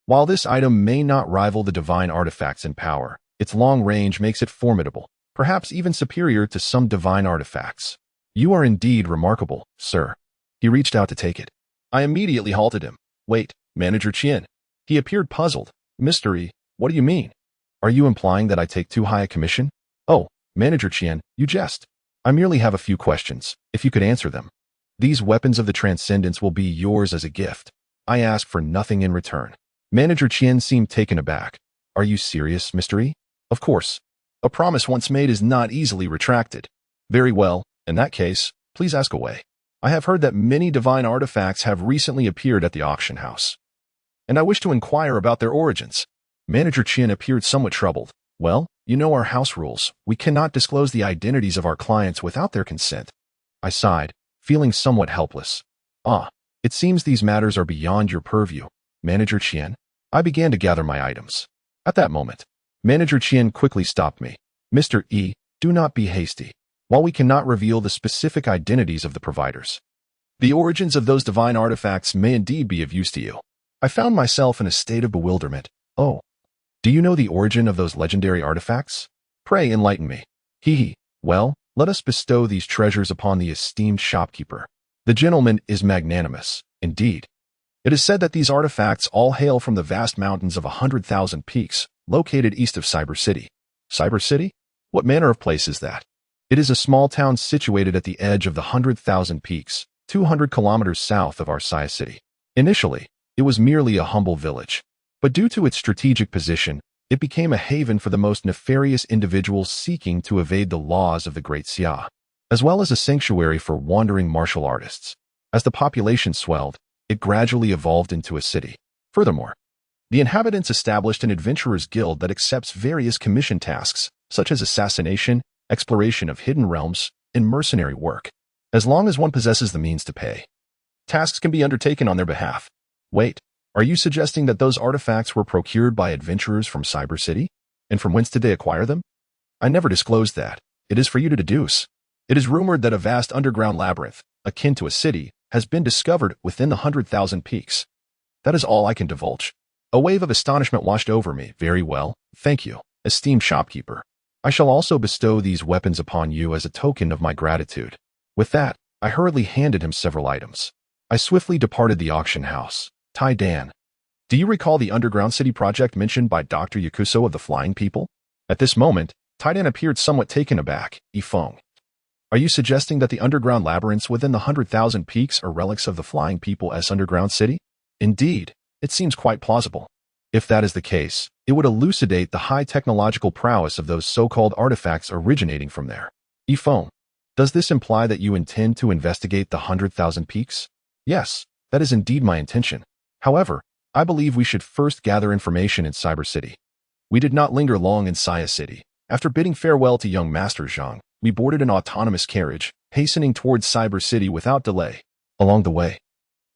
While this item may not rival the divine artifacts in power, its long range makes it formidable, perhaps even superior to some divine artifacts. You are indeed remarkable, sir." He reached out to take it. I immediately halted him. "Wait, Manager Qian." He appeared puzzled. "Mystery, what do you mean? Are you implying that I take too high a commission? Oh, Manager Qian, you jest. I merely have a few questions, if you could answer them. These weapons of the Transcendence will be yours as a gift. I ask for nothing in return. Manager Qian seemed taken aback. Are you serious, Mr. E? Of course. A promise once made is not easily retracted. Very well, in that case, please ask away. I have heard that many divine artifacts have recently appeared at the auction house, and I wish to inquire about their origins. Manager Qian appeared somewhat troubled. Well, you know our house rules. We cannot disclose the identities of our clients without their consent. I sighed, feeling somewhat helpless. It seems these matters are beyond your purview, Manager Qian. I began to gather my items. At that moment, Manager Qian quickly stopped me. Mr. E, do not be hasty. While we cannot reveal the specific identities of the providers, the origins of those divine artifacts may indeed be of use to you. I found myself in a state of bewilderment. Oh, do you know the origin of those legendary artifacts? Pray enlighten me. Well, let us bestow these treasures upon the esteemed shopkeeper. The gentleman is magnanimous, indeed. It is said that these artifacts all hail from the vast mountains of 100,000 peaks, located east of Cyber City. Cyber City? What manner of place is that? It is a small town situated at the edge of the 100,000 peaks, 200 kilometers south of our Sci City. Initially, it was merely a humble village, but due to its strategic position, it became a haven for the most nefarious individuals seeking to evade the laws of the Great Xia, as well as a sanctuary for wandering martial artists. As the population swelled, it gradually evolved into a city. Furthermore, the inhabitants established an adventurers' guild that accepts various commission tasks, such as assassination, exploration of hidden realms, and mercenary work. As long as one possesses the means to pay, tasks can be undertaken on their behalf. Wait, are you suggesting that those artifacts were procured by adventurers from Cyber City? And from whence did they acquire them? I never disclosed that. It is for you to deduce. It is rumored that a vast underground labyrinth, akin to a city, has been discovered within the 100,000 peaks. That is all I can divulge. A wave of astonishment washed over me. Very well, thank you, esteemed shopkeeper. I shall also bestow these weapons upon you as a token of my gratitude. With that, I hurriedly handed him several items. I swiftly departed the auction house. Tai Dan. Do you recall the underground city project mentioned by Dr. Yakuso of the Flying People? At this moment, Tai Dan appeared somewhat taken aback. Yifeng. Are you suggesting that the underground labyrinths within the 100,000 peaks are relics of the Flying People's underground city? Indeed, it seems quite plausible. If that is the case, it would elucidate the high technological prowess of those so-called artifacts originating from there. Yifeng, does this imply that you intend to investigate the 100,000 peaks? Yes, that is indeed my intention. However, I believe we should first gather information in Cyber City. We did not linger long in Sci City. After bidding farewell to young Master Zhang, we boarded an autonomous carriage, hastening towards Cyber City without delay. Along the way,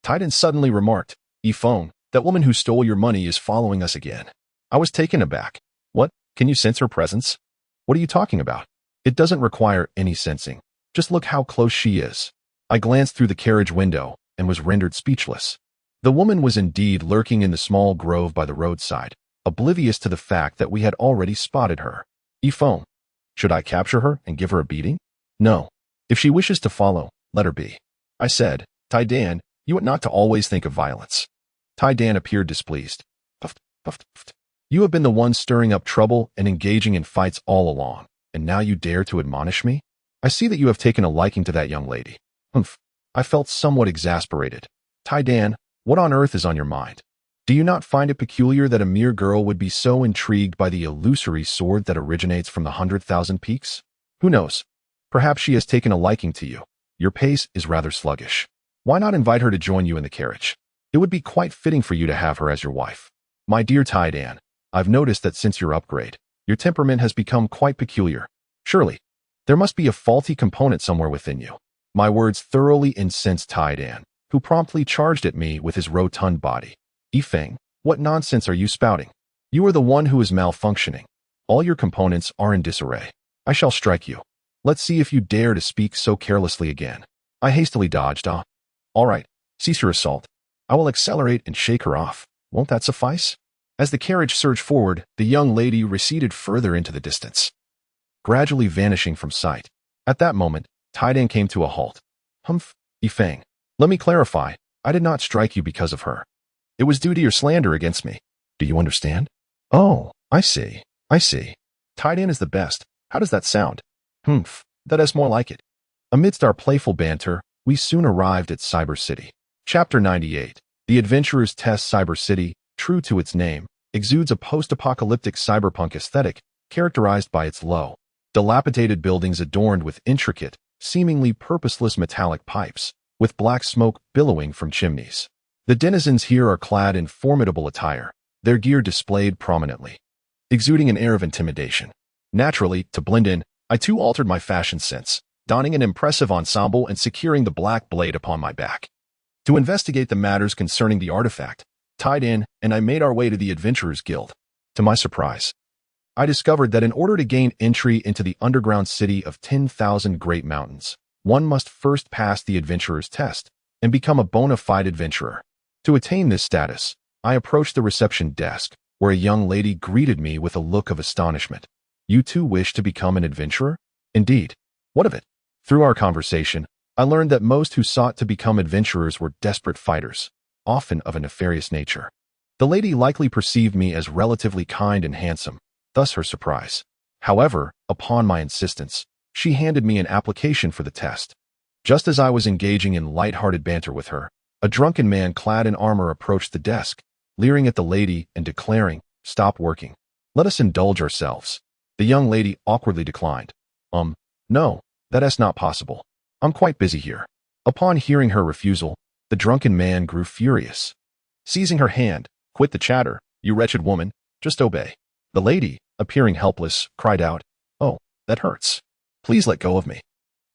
Titan suddenly remarked, Yifeng, that woman who stole your money is following us again. I was taken aback. What? Can you sense her presence? What are you talking about? It doesn't require any sensing. Just look how close she is. I glanced through the carriage window and was rendered speechless. The woman was indeed lurking in the small grove by the roadside, oblivious to the fact that we had already spotted her. Yifeng, should I capture her and give her a beating? No. If she wishes to follow, let her be. I said, Tai Dan, you ought not to always think of violence. Tai Dan appeared displeased. Puffed, puffed, puffed. You have been the one stirring up trouble and engaging in fights all along, and now you dare to admonish me? I see that you have taken a liking to that young lady. Humph. I felt somewhat exasperated. Tai Dan, what on earth is on your mind? Do you not find it peculiar that a mere girl would be so intrigued by the illusory sword that originates from the 100,000 peaks? Who knows? Perhaps she has taken a liking to you. Your pace is rather sluggish. Why not invite her to join you in the carriage? It would be quite fitting for you to have her as your wife. My dear Tai Dan, I've noticed that since your upgrade, your temperament has become quite peculiar. Surely, there must be a faulty component somewhere within you. My words thoroughly incensed Tai Dan, who promptly charged at me with his rotund body. Yifeng, what nonsense are you spouting? You are the one who is malfunctioning. All your components are in disarray. I shall strike you. Let's see if you dare to speak so carelessly again. I hastily dodged. All right, cease your assault. I will accelerate and shake her off. Won't that suffice? As the carriage surged forward, the young lady receded further into the distance, gradually vanishing from sight. At that moment, Tai Dan came to a halt. Humph, Yifeng, let me clarify. I did not strike you because of her. It was due to your slander against me. Do you understand? Oh, I see. I see. Tied in is the best. How does that sound? Humph, that is more like it. Amidst our playful banter, we soon arrived at Cyber City. Chapter 98. The adventurers test Cyber City, true to its name, exudes a post-apocalyptic cyberpunk aesthetic characterized by its low, dilapidated buildings adorned with intricate, seemingly purposeless metallic pipes, with black smoke billowing from chimneys. The denizens here are clad in formidable attire, their gear displayed prominently, exuding an air of intimidation. Naturally, to blend in, I too altered my fashion sense, donning an impressive ensemble and securing the black blade upon my back. To investigate the matters concerning the artifact, tied in, and I made our way to the Adventurers Guild. To my surprise, I discovered that in order to gain entry into the underground city of 10,000 Great Mountains, one must first pass the Adventurer's Test and become a bona fide adventurer. To attain this status, I approached the reception desk, where a young lady greeted me with a look of astonishment. You too wish to become an adventurer? Indeed. What of it? Through our conversation, I learned that most who sought to become adventurers were desperate fighters, often of a nefarious nature. The lady likely perceived me as relatively kind and handsome, thus her surprise. However, upon my insistence, she handed me an application for the test. Just as I was engaging in light-hearted banter with her, a drunken man clad in armor approached the desk, leering at the lady and declaring, "Stop working. Let us indulge ourselves." The young lady awkwardly declined. No, that is not possible. I'm quite busy here." Upon hearing her refusal, the drunken man grew furious. Seizing her hand, "Quit the chatter, you wretched woman, just obey." The lady, appearing helpless, cried out, "Oh, that hurts. Please let go of me."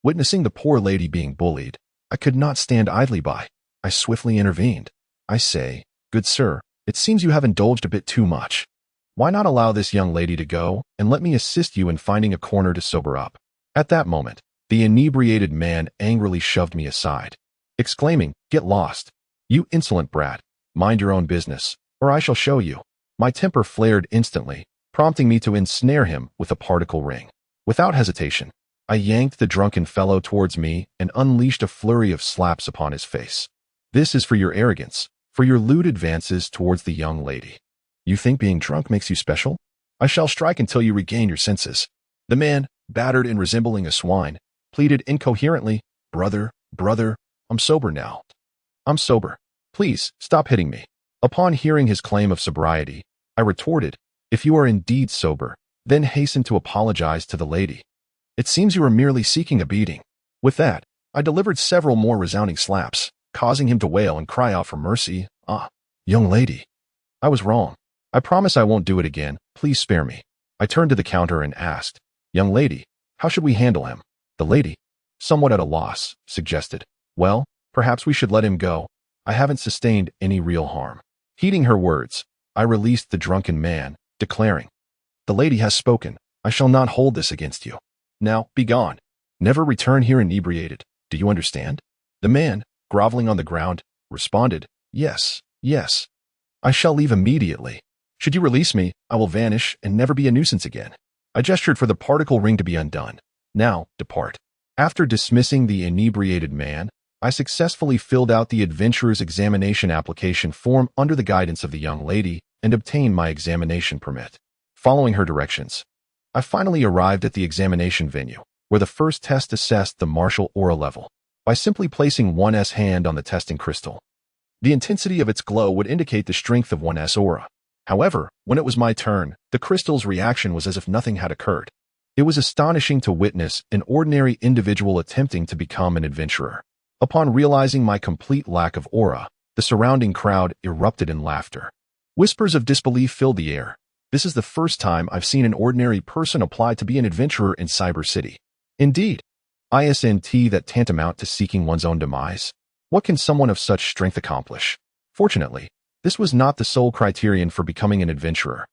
Witnessing the poor lady being bullied, I could not stand idly by. I swiftly intervened. "I say, good sir, it seems you have indulged a bit too much. Why not allow this young lady to go, and let me assist you in finding a corner to sober up?" At that moment, the inebriated man angrily shoved me aside, exclaiming, "Get lost. You insolent brat. Mind your own business, or I shall show you." My temper flared instantly, prompting me to ensnare him with a particle ring. Without hesitation, I yanked the drunken fellow towards me and unleashed a flurry of slaps upon his face. "This is for your arrogance, for your lewd advances towards the young lady. You think being drunk makes you special? I shall strike until you regain your senses." The man, battered and resembling a swine, pleaded incoherently, Brother, I'm sober now. I'm sober. Please, stop hitting me." Upon hearing his claim of sobriety, I retorted, "If you are indeed sober, then hasten to apologize to the lady. It seems you are merely seeking a beating." With that, I delivered several more resounding slaps, causing him to wail and cry out for mercy. Young lady, I was wrong. I promise I won't do it again. Please spare me." I turned to the counter and asked, "Young lady, how should we handle him?" The lady, somewhat at a loss, suggested, "Well, perhaps we should let him go. I haven't sustained any real harm." Heeding her words, I released the drunken man, declaring, "The lady has spoken. I shall not hold this against you. Now, be gone. Never return here inebriated. Do you understand?" The man, groveling on the ground, responded, Yes. I shall leave immediately. Should you release me, I will vanish and never be a nuisance again." I gestured for the particle ring to be undone. "Now, depart." After dismissing the inebriated man, I successfully filled out the adventurer's examination application form under the guidance of the young lady and obtained my examination permit. Following her directions, I finally arrived at the examination venue, where the first test assessed the martial aura level by simply placing one's hand on the testing crystal. The intensity of its glow would indicate the strength of one's aura. However, when it was my turn, the crystal's reaction was as if nothing had occurred. It was astonishing to witness an ordinary individual attempting to become an adventurer. Upon realizing my complete lack of aura, the surrounding crowd erupted in laughter. Whispers of disbelief filled the air. This is the first time I've seen an ordinary person apply to be an adventurer in Cyber City. Indeed, isn't that tantamount to seeking one's own demise? What can someone of such strength accomplish? Fortunately, this was not the sole criterion for becoming an adventurer.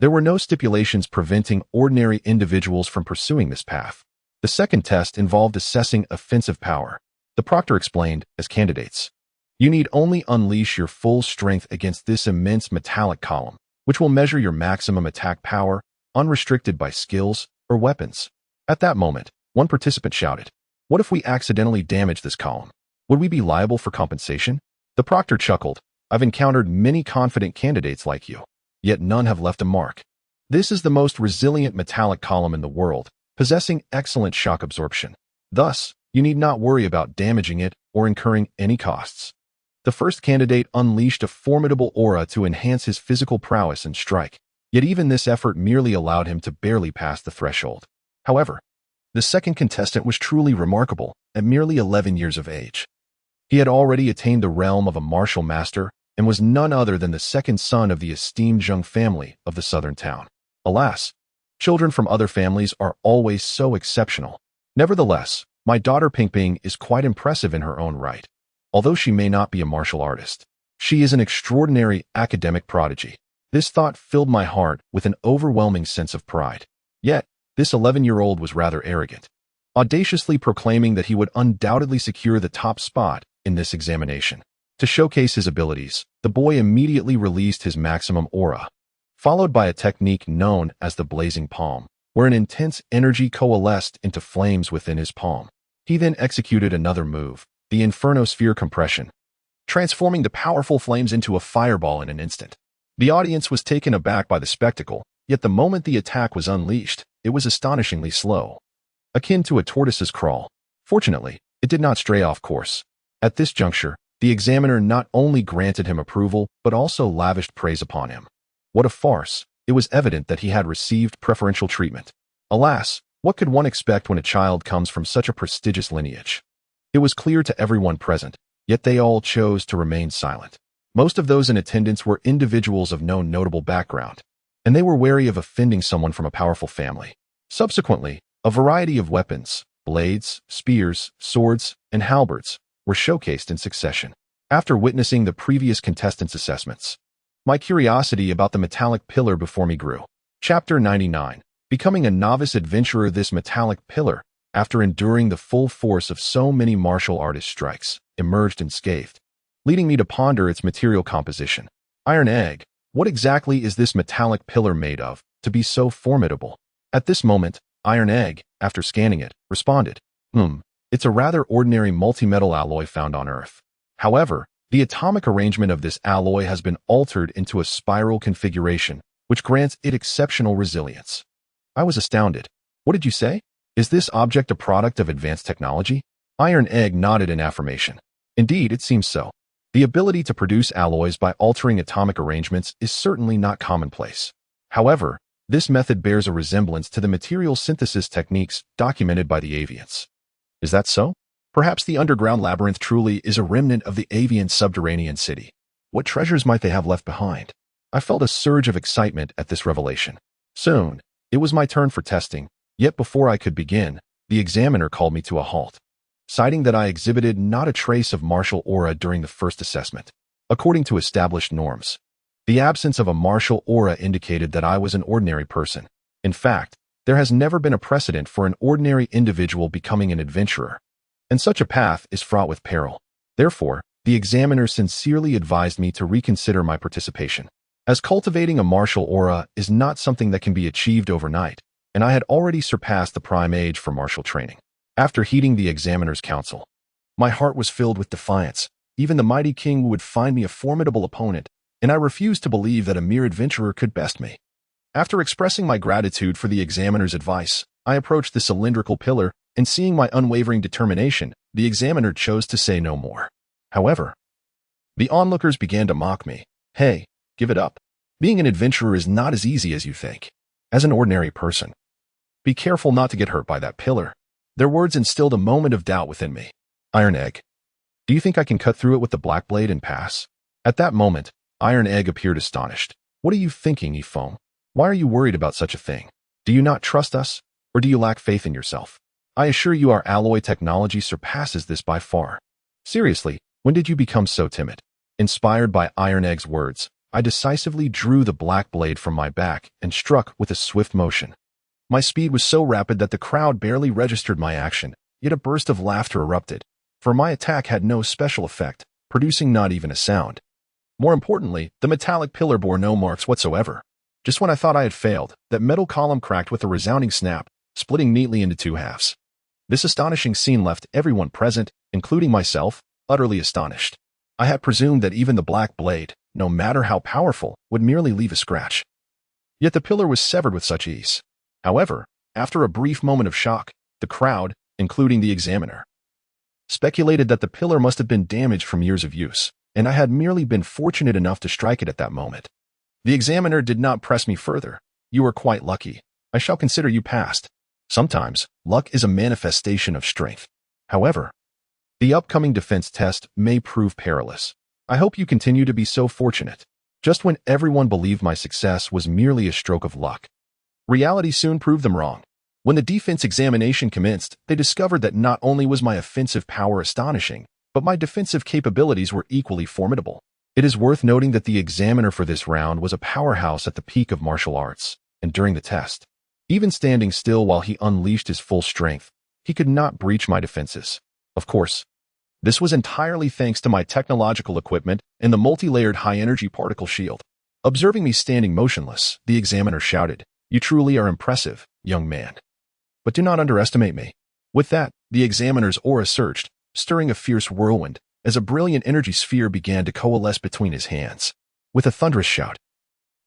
There were no stipulations preventing ordinary individuals from pursuing this path. The second test involved assessing offensive power. The proctor explained, as candidates, "You need only unleash your full strength against this immense metallic column, which will measure your maximum attack power, unrestricted by skills or weapons." At that moment, one participant shouted, "What if we accidentally damage this column? Would we be liable for compensation?" The proctor chuckled, "I've encountered many confident candidates like you, yet none have left a mark. This is the most resilient metallic column in the world, possessing excellent shock absorption. Thus, you need not worry about damaging it or incurring any costs. The first candidate unleashed a formidable aura to enhance his physical prowess and strike, yet even this effort merely allowed him to barely pass the threshold. However, the second contestant was truly remarkable at merely 11 years of age. He had already attained the realm of a martial master and was none other than the second son of the esteemed Zheng family of the southern town. Alas, children from other families are always so exceptional. Nevertheless, my daughter Pingping is quite impressive in her own right. Although she may not be a martial artist, she is an extraordinary academic prodigy. This thought filled my heart with an overwhelming sense of pride. Yet, this 11-year-old was rather arrogant, audaciously proclaiming that he would undoubtedly secure the top spot in this examination. To showcase his abilities, the boy immediately released his maximum aura, followed by a technique known as the blazing palm, where an intense energy coalesced into flames within his palm. He then executed another move, the Inferno Sphere compression, transforming the powerful flames into a fireball in an instant. The audience was taken aback by the spectacle, yet the moment the attack was unleashed, it was astonishingly slow, akin to a tortoise's crawl. Fortunately, it did not stray off course. At this juncture, the examiner not only granted him approval, but also lavished praise upon him. What a farce! It was evident that he had received preferential treatment. Alas, what could one expect when a child comes from such a prestigious lineage? It was clear to everyone present, yet they all chose to remain silent. Most of those in attendance were individuals of no notable background, and they were wary of offending someone from a powerful family. Subsequently, a variety of weapons, blades, spears, swords, and halberds, were showcased in succession. After witnessing the previous contestants' assessments, my curiosity about the metallic pillar before me grew. Chapter 99. Becoming a novice adventurer. This metallic pillar, after enduring the full force of so many martial artist strikes, emerged unscathed, leading me to ponder its material composition. Iron egg. What exactly is this metallic pillar made of, to be so formidable? At this moment, Iron egg, after scanning it, responded, It's a rather ordinary multi-metal alloy found on Earth. However, the atomic arrangement of this alloy has been altered into a spiral configuration, which grants it exceptional resilience. I was astounded. What did you say? Is this object a product of advanced technology? Iron egg nodded in affirmation. Indeed, it seems so. The ability to produce alloys by altering atomic arrangements is certainly not commonplace. However, this method bears a resemblance to the material synthesis techniques documented by the Avians. Is that so? Perhaps the underground labyrinth truly is a remnant of the Avian subterranean city. What treasures might they have left behind? I felt a surge of excitement at this revelation. Soon, it was my turn for testing, yet before I could begin, the examiner called me to a halt, citing that I exhibited not a trace of martial aura during the first assessment. According to established norms, the absence of a martial aura indicated that I was an ordinary person. In fact, there has never been a precedent for an ordinary individual becoming an adventurer, and such a path is fraught with peril. Therefore, the examiner sincerely advised me to reconsider my participation, as cultivating a martial aura is not something that can be achieved overnight, and I had already surpassed the prime age for martial training. After heeding the examiner's counsel, my heart was filled with defiance. Even the mighty king would find me a formidable opponent, and I refused to believe that a mere adventurer could best me. After expressing my gratitude for the examiner's advice, I approached the cylindrical pillar, and seeing my unwavering determination, the examiner chose to say no more. However, the onlookers began to mock me. Hey, give it up. Being an adventurer is not as easy as you think. As an ordinary person, be careful not to get hurt by that pillar. Their words instilled a moment of doubt within me. Iron egg. Do you think I can cut through it with the black blade and pass? At that moment, Iron egg appeared astonished. What are you thinking, Ephone? Why are you worried about such a thing? Do you not trust us, or do you lack faith in yourself? I assure you our alloy technology surpasses this by far. Seriously, when did you become so timid? Inspired by Iron egg's words, I decisively drew the black blade from my back and struck with a swift motion. My speed was so rapid that the crowd barely registered my action, yet a burst of laughter erupted, for my attack had no special effect, producing not even a sound. More importantly, the metallic pillar bore no marks whatsoever. Just when I thought I had failed, that metal column cracked with a resounding snap, splitting neatly into two halves. This astonishing scene left everyone present, including myself, utterly astonished. I had presumed that even the black blade, no matter how powerful, would merely leave a scratch. Yet the pillar was severed with such ease. However, after a brief moment of shock, the crowd, including the examiner, speculated that the pillar must have been damaged from years of use, and I had merely been fortunate enough to strike it at that moment. The examiner did not press me further. You are quite lucky. I shall consider you passed. Sometimes, luck is a manifestation of strength. However, the upcoming defense test may prove perilous. I hope you continue to be so fortunate. Just when everyone believed my success was merely a stroke of luck, reality soon proved them wrong. When the defense examination commenced, they discovered that not only was my offensive power astonishing, but my defensive capabilities were equally formidable. It is worth noting that the examiner for this round was a powerhouse at the peak of martial arts, and during the test, even standing still while he unleashed his full strength, he could not breach my defenses. Of course, this was entirely thanks to my technological equipment and the multi-layered high-energy particle shield. Observing me standing motionless, the examiner shouted, "You truly are impressive, young man. But do not underestimate me." With that, the examiner's aura surged, stirring a fierce whirlwind, as a brilliant energy sphere began to coalesce between his hands. With a thunderous shout,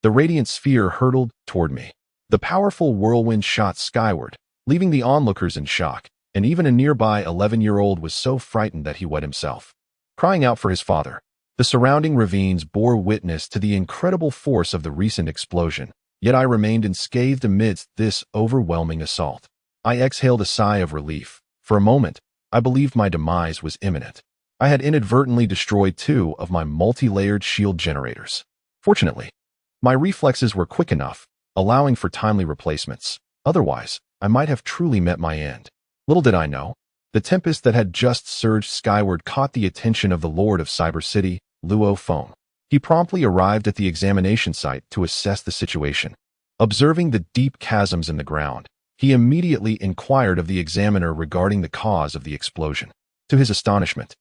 the radiant sphere hurtled toward me. The powerful whirlwind shot skyward, leaving the onlookers in shock, and even a nearby 11-year-old was so frightened that he wet himself, crying out for his father. The surrounding ravines bore witness to the incredible force of the recent explosion, yet I remained unscathed amidst this overwhelming assault. I exhaled a sigh of relief. For a moment, I believed my demise was imminent. I had inadvertently destroyed 2 of my multi-layered shield generators. Fortunately, my reflexes were quick enough, allowing for timely replacements. Otherwise, I might have truly met my end. Little did I know, the tempest that had just surged skyward caught the attention of the Lord of Cyber City, Luo Feng. He promptly arrived at the examination site to assess the situation. Observing the deep chasms in the ground, he immediately inquired of the examiner regarding the cause of the explosion. To his astonishment,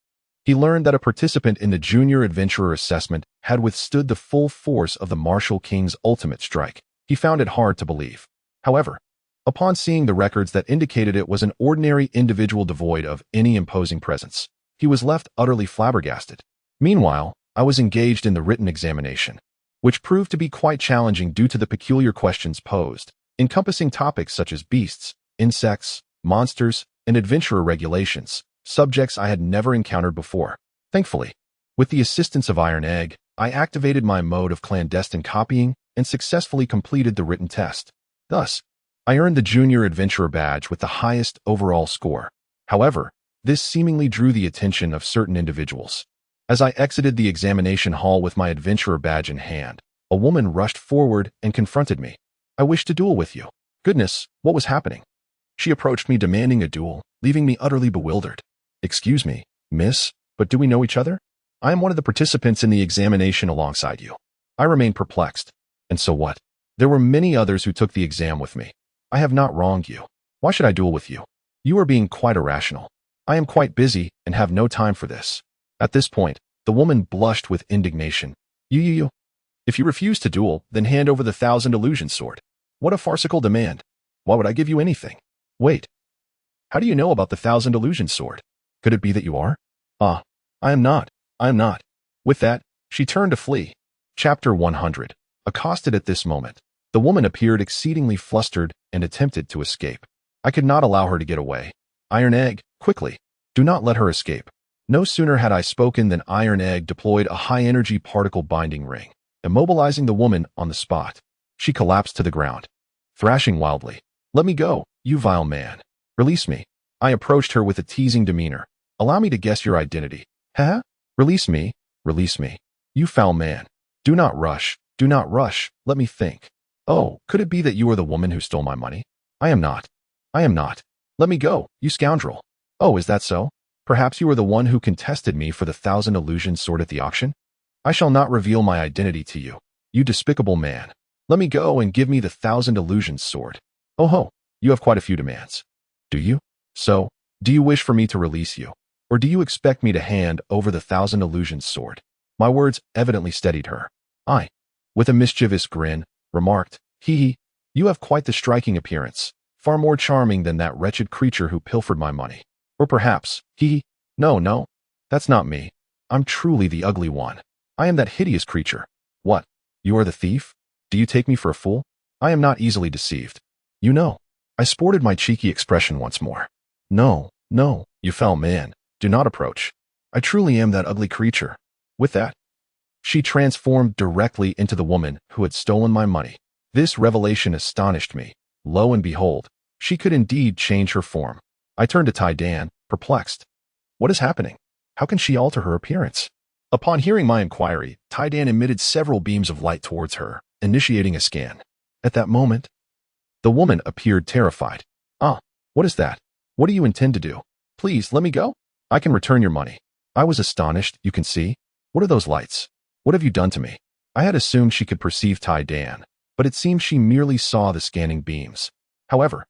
he learned that a participant in the Junior Adventurer assessment had withstood the full force of the Martial King's ultimate strike. He found it hard to believe. However, upon seeing the records that indicated it was an ordinary individual devoid of any imposing presence, he was left utterly flabbergasted. Meanwhile, I was engaged in the written examination, which proved to be quite challenging due to the peculiar questions posed, encompassing topics such as beasts, insects, monsters, and adventurer regulations, subjects I had never encountered before. Thankfully, with the assistance of Iron Egg, I activated my mode of clandestine copying and successfully completed the written test. Thus, I earned the Junior Adventurer badge with the highest overall score. However, this seemingly drew the attention of certain individuals. As I exited the examination hall with my Adventurer badge in hand, a woman rushed forward and confronted me. "I wish to duel with you." Goodness, what was happening? She approached me demanding a duel, leaving me utterly bewildered. "Excuse me, miss, but do we know each other? I am one of the participants in the examination alongside you." I remained perplexed. And so what? There were many others who took the exam with me. I have not wronged you. Why should I duel with you? You are being quite irrational. I am quite busy and have no time for this. At this point, the woman blushed with indignation. You. If you refuse to duel, then hand over the 1,000 illusion sword. What a farcical demand. Why would I give you anything? Wait. How do you know about the 1,000 illusion sword? Could it be that you are? I am not. With that, she turned to flee. Chapter 100. Accosted at this moment, the woman appeared exceedingly flustered and attempted to escape. I could not allow her to get away. Iron Egg, quickly. Do not let her escape. No sooner had I spoken than Iron Egg deployed a high-energy particle binding ring, immobilizing the woman on the spot. She collapsed to the ground, thrashing wildly. "Let me go, you vile man. Release me." I approached her with a teasing demeanor. "Allow me to guess your identity." "Huh? Release me. You foul man. Do not rush. Let me think. Oh, could it be that you are the woman who stole my money?" I am not. Let me go, you scoundrel." "Oh, is that so? Perhaps you are the one who contested me for the 1,000 illusion sword at the auction?" "I shall not reveal my identity to you, you despicable man. Let me go and give me the 1,000 illusion sword." "Oh ho, you have quite a few demands. Do you? So, do you wish for me to release you? Or do you expect me to hand over the 1,000 illusion sword?" My words evidently steadied her. I, with a mischievous grin, remarked, "Hee, you have quite the striking appearance, far more charming than that wretched creature who pilfered my money. Or perhaps, no, that's not me. I'm truly the ugly one. I am that hideous creature." "What? You are the thief? Do you take me for a fool?" I am not easily deceived. You know. I sported my cheeky expression once more. No, no, you foul man. Do not approach. I truly am that ugly creature. With that, she transformed directly into the woman who had stolen my money. This revelation astonished me. Lo and behold, she could indeed change her form. I turned to Tai Dan, perplexed. What is happening? How can she alter her appearance? Upon hearing my inquiry, Tai Dan emitted several beams of light towards her, initiating a scan. At that moment, the woman appeared terrified. Ah, what is that? What do you intend to do? Please, let me go. I can return your money. I was astonished, you can see. What are those lights? What have you done to me? I had assumed she could perceive Tai Dan, but it seems she merely saw the scanning beams. However,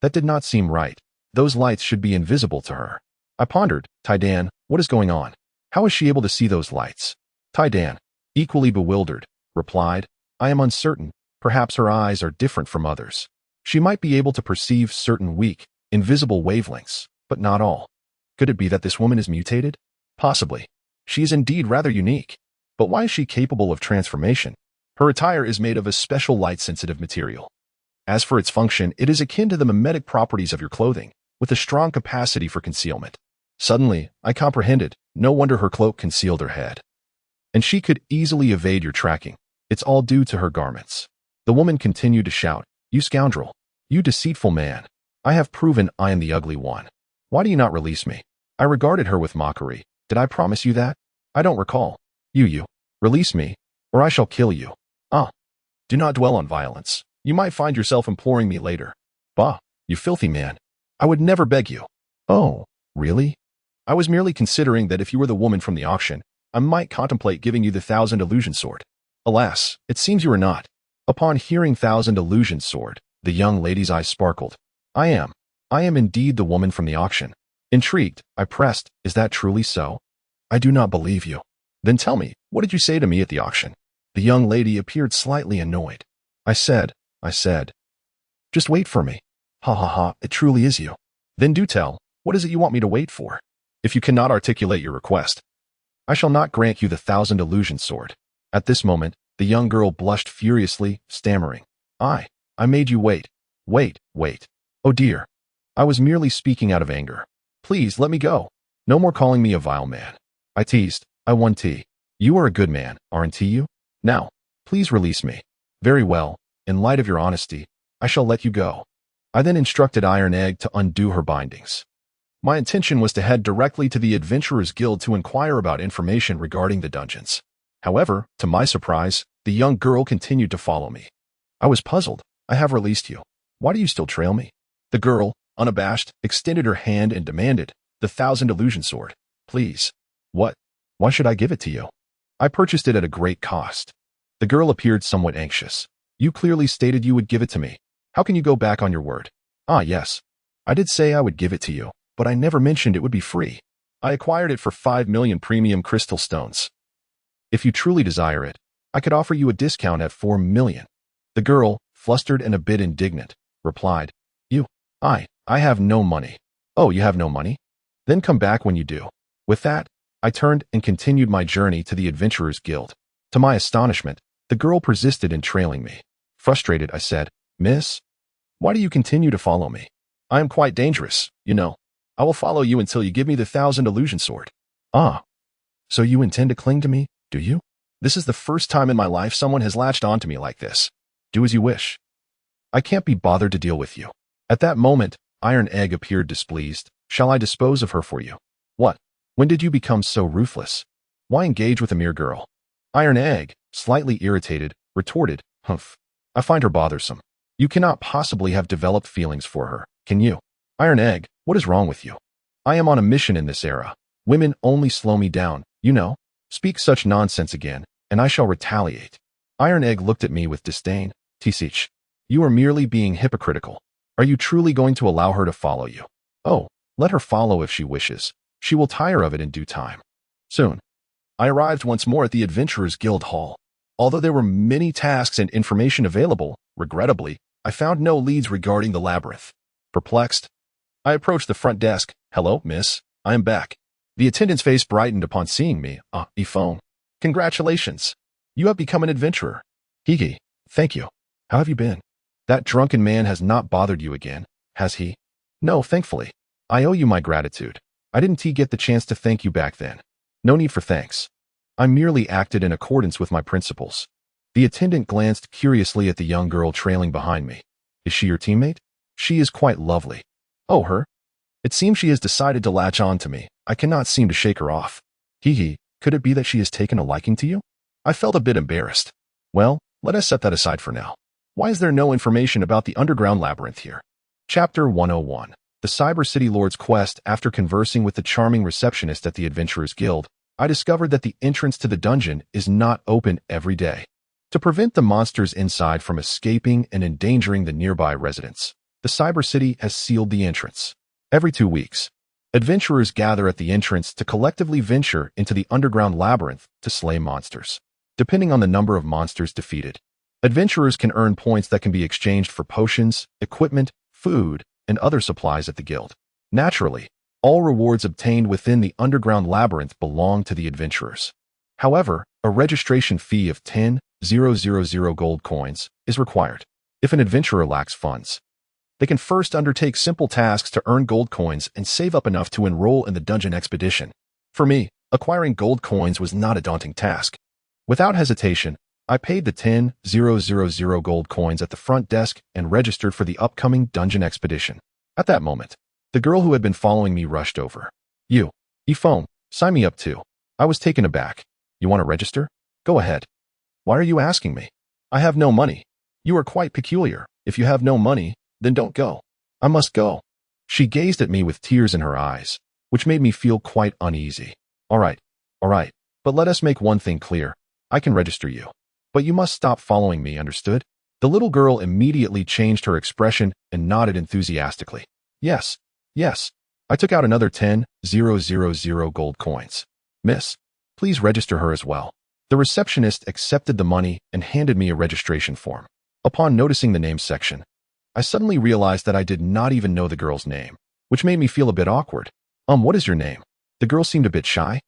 that did not seem right. Those lights should be invisible to her. I pondered, Tai Dan, what is going on? How is she able to see those lights? Tai Dan, equally bewildered, replied, I am uncertain. Perhaps her eyes are different from others. She might be able to perceive certain weak, invisible wavelengths, but not all. Could it be that this woman is mutated? Possibly. She is indeed rather unique. But why is she capable of transformation? Her attire is made of a special light-sensitive material. As for its function, it is akin to the mimetic properties of your clothing, with a strong capacity for concealment. Suddenly, I comprehended. No wonder her cloak concealed her head. And she could easily evade your tracking. It's all due to her garments. The woman continued to shout, You scoundrel! You deceitful man! I have proven I am the ugly one. Why do you not release me? I regarded her with mockery. Did I promise you that? I don't recall. You. Release me, or I shall kill you. Ah. Do not dwell on violence. You might find yourself imploring me later. Bah, you filthy man. I would never beg you. Oh, really? I was merely considering that if you were the woman from the auction, I might contemplate giving you the 1,000 illusion sword. Alas, it seems you are not. Upon hearing 1,000 illusion sword, the young lady's eyes sparkled. I am indeed the woman from the auction. Intrigued, I pressed, is that truly so? I do not believe you. Then tell me, what did you say to me at the auction? The young lady appeared slightly annoyed. I said, just wait for me. Ha ha ha, it truly is you. Then do tell, what is it you want me to wait for? If you cannot articulate your request, I shall not grant you the 1,000 illusion sword. At this moment, the young girl blushed furiously, stammering. I made you wait. Wait. Oh dear. I was merely speaking out of anger. Please let me go. No more calling me a vile man. I teased. I won tea. You are a good man, aren't you? Now, please release me. Very well. In light of your honesty, I shall let you go. I then instructed Iron Egg to undo her bindings. My intention was to head directly to the Adventurers Guild to inquire about information regarding the dungeons. However, to my surprise, the young girl continued to follow me. I was puzzled. I have released you. Why do you still trail me? The girl, unabashed, extended her hand and demanded, the 1,000 illusion sword. Please. What? Why should I give it to you? I purchased it at a great cost. The girl appeared somewhat anxious. You clearly stated you would give it to me. How can you go back on your word? Ah, yes. I did say I would give it to you, but I never mentioned it would be free. I acquired it for 5 million premium crystal stones. If you truly desire it, I could offer you a discount at 4 million. The girl, flustered and a bit indignant, replied, I have no money. Oh, you have no money? Then come back when you do. With that, I turned and continued my journey to the Adventurers Guild. To my astonishment, the girl persisted in trailing me. Frustrated, I said, Miss, why do you continue to follow me? I am quite dangerous, you know. I will follow you until you give me the 1,000 illusion sword. Ah, so you intend to cling to me, do you? This is the first time in my life someone has latched onto me like this. Do as you wish. I can't be bothered to deal with you. At that moment, Iron Egg appeared displeased. Shall I dispose of her for you? What? When did you become so ruthless? Why engage with a mere girl? Iron Egg, slightly irritated, retorted, Humph. I find her bothersome. You cannot possibly have developed feelings for her, can you? Iron Egg, what is wrong with you? I am on a mission in this era. Women only slow me down, you know. Speak such nonsense again, and I shall retaliate. Iron Egg looked at me with disdain. Tisich, you are merely being hypocritical. Are you truly going to allow her to follow you? Oh, let her follow if she wishes. She will tire of it in due time. Soon, I arrived once more at the Adventurers Guild Hall. Although there were many tasks and information available, regrettably, I found no leads regarding the labyrinth. Perplexed, I approached the front desk. Hello, miss. I am back. The attendant's face brightened upon seeing me. Phone. Congratulations. You have become an adventurer. Higi, thank you. How have you been? That drunken man has not bothered you again, has he? No, thankfully. I owe you my gratitude. I didn't get the chance to thank you back then. No need for thanks. I merely acted in accordance with my principles. The attendant glanced curiously at the young girl trailing behind me. Is she your teammate? She is quite lovely. Oh, her? It seems she has decided to latch on to me. I cannot seem to shake her off. Hee, could it be that she has taken a liking to you? I felt a bit embarrassed. Well, let us set that aside for now. Why is there no information about the underground labyrinth here? Chapter 101. The Cyber City Lord's Quest. After conversing with the charming receptionist at the Adventurers Guild, I discovered that the entrance to the dungeon is not open every day. To prevent the monsters inside from escaping and endangering the nearby residents, the Cyber City has sealed the entrance. Every 2 weeks, adventurers gather at the entrance to collectively venture into the underground labyrinth to slay monsters. Depending on the number of monsters defeated, adventurers can earn points that can be exchanged for potions, equipment, food, and other supplies at the guild. Naturally, all rewards obtained within the underground labyrinth belong to the adventurers. However, a registration fee of 10,000 gold coins is required. If an adventurer lacks funds, they can first undertake simple tasks to earn gold coins and save up enough to enroll in the dungeon expedition. For me, acquiring gold coins was not a daunting task. Without hesitation, I paid the 10,000 gold coins at the front desk and registered for the upcoming dungeon expedition. At that moment, the girl who had been following me rushed over. You, phone, sign me up too. I was taken aback. You want to register? Go ahead. Why are you asking me? I have no money. You are quite peculiar. If you have no money, then don't go. I must go. She gazed at me with tears in her eyes, which made me feel quite uneasy. All right, but let us make one thing clear. I can register you, but you must stop following me, understood? The little girl immediately changed her expression and nodded enthusiastically. Yes. I took out another 10,000 gold coins. Miss, please register her as well. The receptionist accepted the money and handed me a registration form. Upon noticing the name section, I suddenly realized that I did not even know the girl's name, which made me feel a bit awkward. What is your name? The girl seemed a bit shy.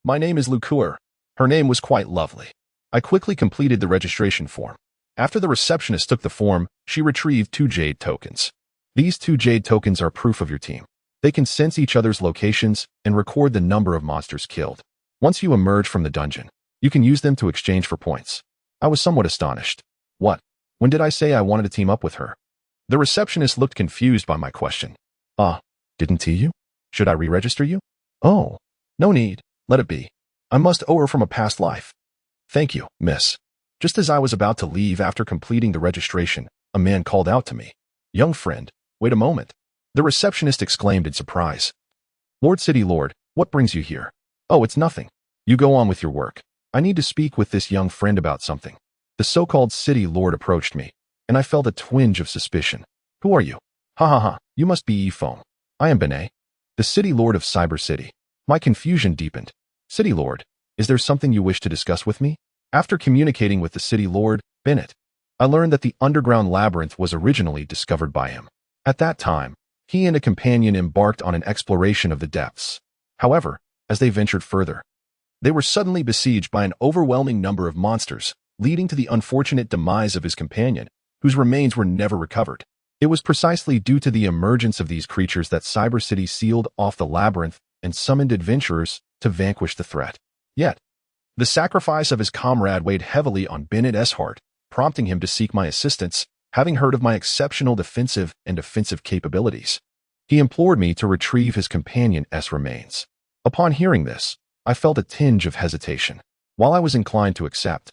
My name is Lukur. Her name was quite lovely. I quickly completed the registration form. After the receptionist took the form, she retrieved 2 jade tokens. These 2 jade tokens are proof of your team. They can sense each other's locations and record the number of monsters killed. Once you emerge from the dungeon, you can use them to exchange for points. I was somewhat astonished. What? When did I say I wanted to team up with her? The receptionist looked confused by my question. Didn't you? Should I re-register you? Oh, no need. Let it be. I must owe her from a past life. Thank you, miss. Just as I was about to leave after completing the registration, a man called out to me. Young friend, wait a moment. The receptionist exclaimed in surprise. Lord City Lord, what brings you here? Oh, it's nothing. You go on with your work. I need to speak with this young friend about something. The so-called City Lord approached me, and I felt a twinge of suspicion. Who are you? Ha, you must be Ephone. I am Benet, the City Lord of Cyber City. My confusion deepened. City Lord, is there something you wish to discuss with me? After communicating with the City Lord, Bennett, I learned that the underground labyrinth was originally discovered by him. At that time, he and a companion embarked on an exploration of the depths. However, as they ventured further, they were suddenly besieged by an overwhelming number of monsters, leading to the unfortunate demise of his companion, whose remains were never recovered. It was precisely due to the emergence of these creatures that Cyber City sealed off the labyrinth and summoned adventurers to vanquish the threat. Yet, the sacrifice of his comrade weighed heavily on Bennett's heart, prompting him to seek my assistance, having heard of my exceptional defensive and offensive capabilities. He implored me to retrieve his companion's remains. Upon hearing this, I felt a tinge of hesitation. While I was inclined to accept,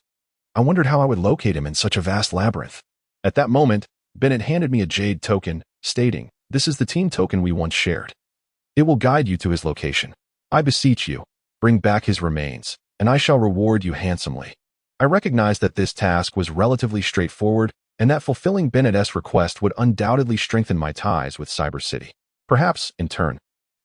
I wondered how I would locate him in such a vast labyrinth. At that moment, Bennett handed me a jade token, stating, "This is the team token we once shared. It will guide you to his location. I beseech you, bring back his remains, and I shall reward you handsomely." I recognized that this task was relatively straightforward and that fulfilling Bennett's request would undoubtedly strengthen my ties with Cyber City. Perhaps, in turn,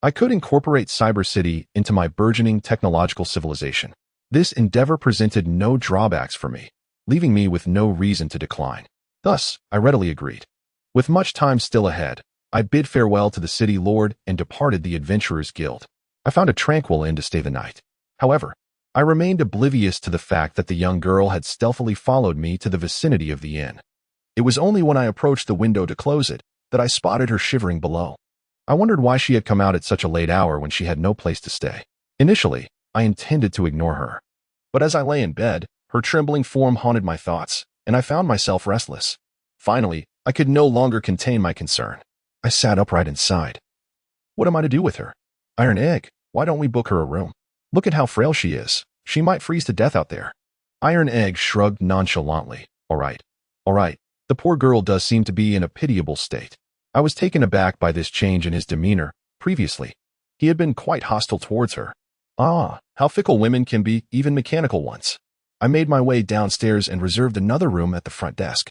I could incorporate Cyber City into my burgeoning technological civilization. This endeavor presented no drawbacks for me, leaving me with no reason to decline. Thus, I readily agreed. With much time still ahead, I bid farewell to the City Lord and departed the Adventurers Guild. I found a tranquil inn to stay the night. However, I remained oblivious to the fact that the young girl had stealthily followed me to the vicinity of the inn. It was only when I approached the window to close it that I spotted her shivering below. I wondered why she had come out at such a late hour when she had no place to stay. Initially, I intended to ignore her. But as I lay in bed, her trembling form haunted my thoughts, and I found myself restless. Finally, I could no longer contain my concern. I sat upright and sighed. What am I to do with her? Iron Egg, why don't we book her a room? Look at how frail she is. She might freeze to death out there. Iron Egg shrugged nonchalantly. All right. The poor girl does seem to be in a pitiable state. I was taken aback by this change in his demeanor. Previously, he had been quite hostile towards her. Ah, how fickle women can be, even mechanical ones. I made my way downstairs and reserved another room at the front desk.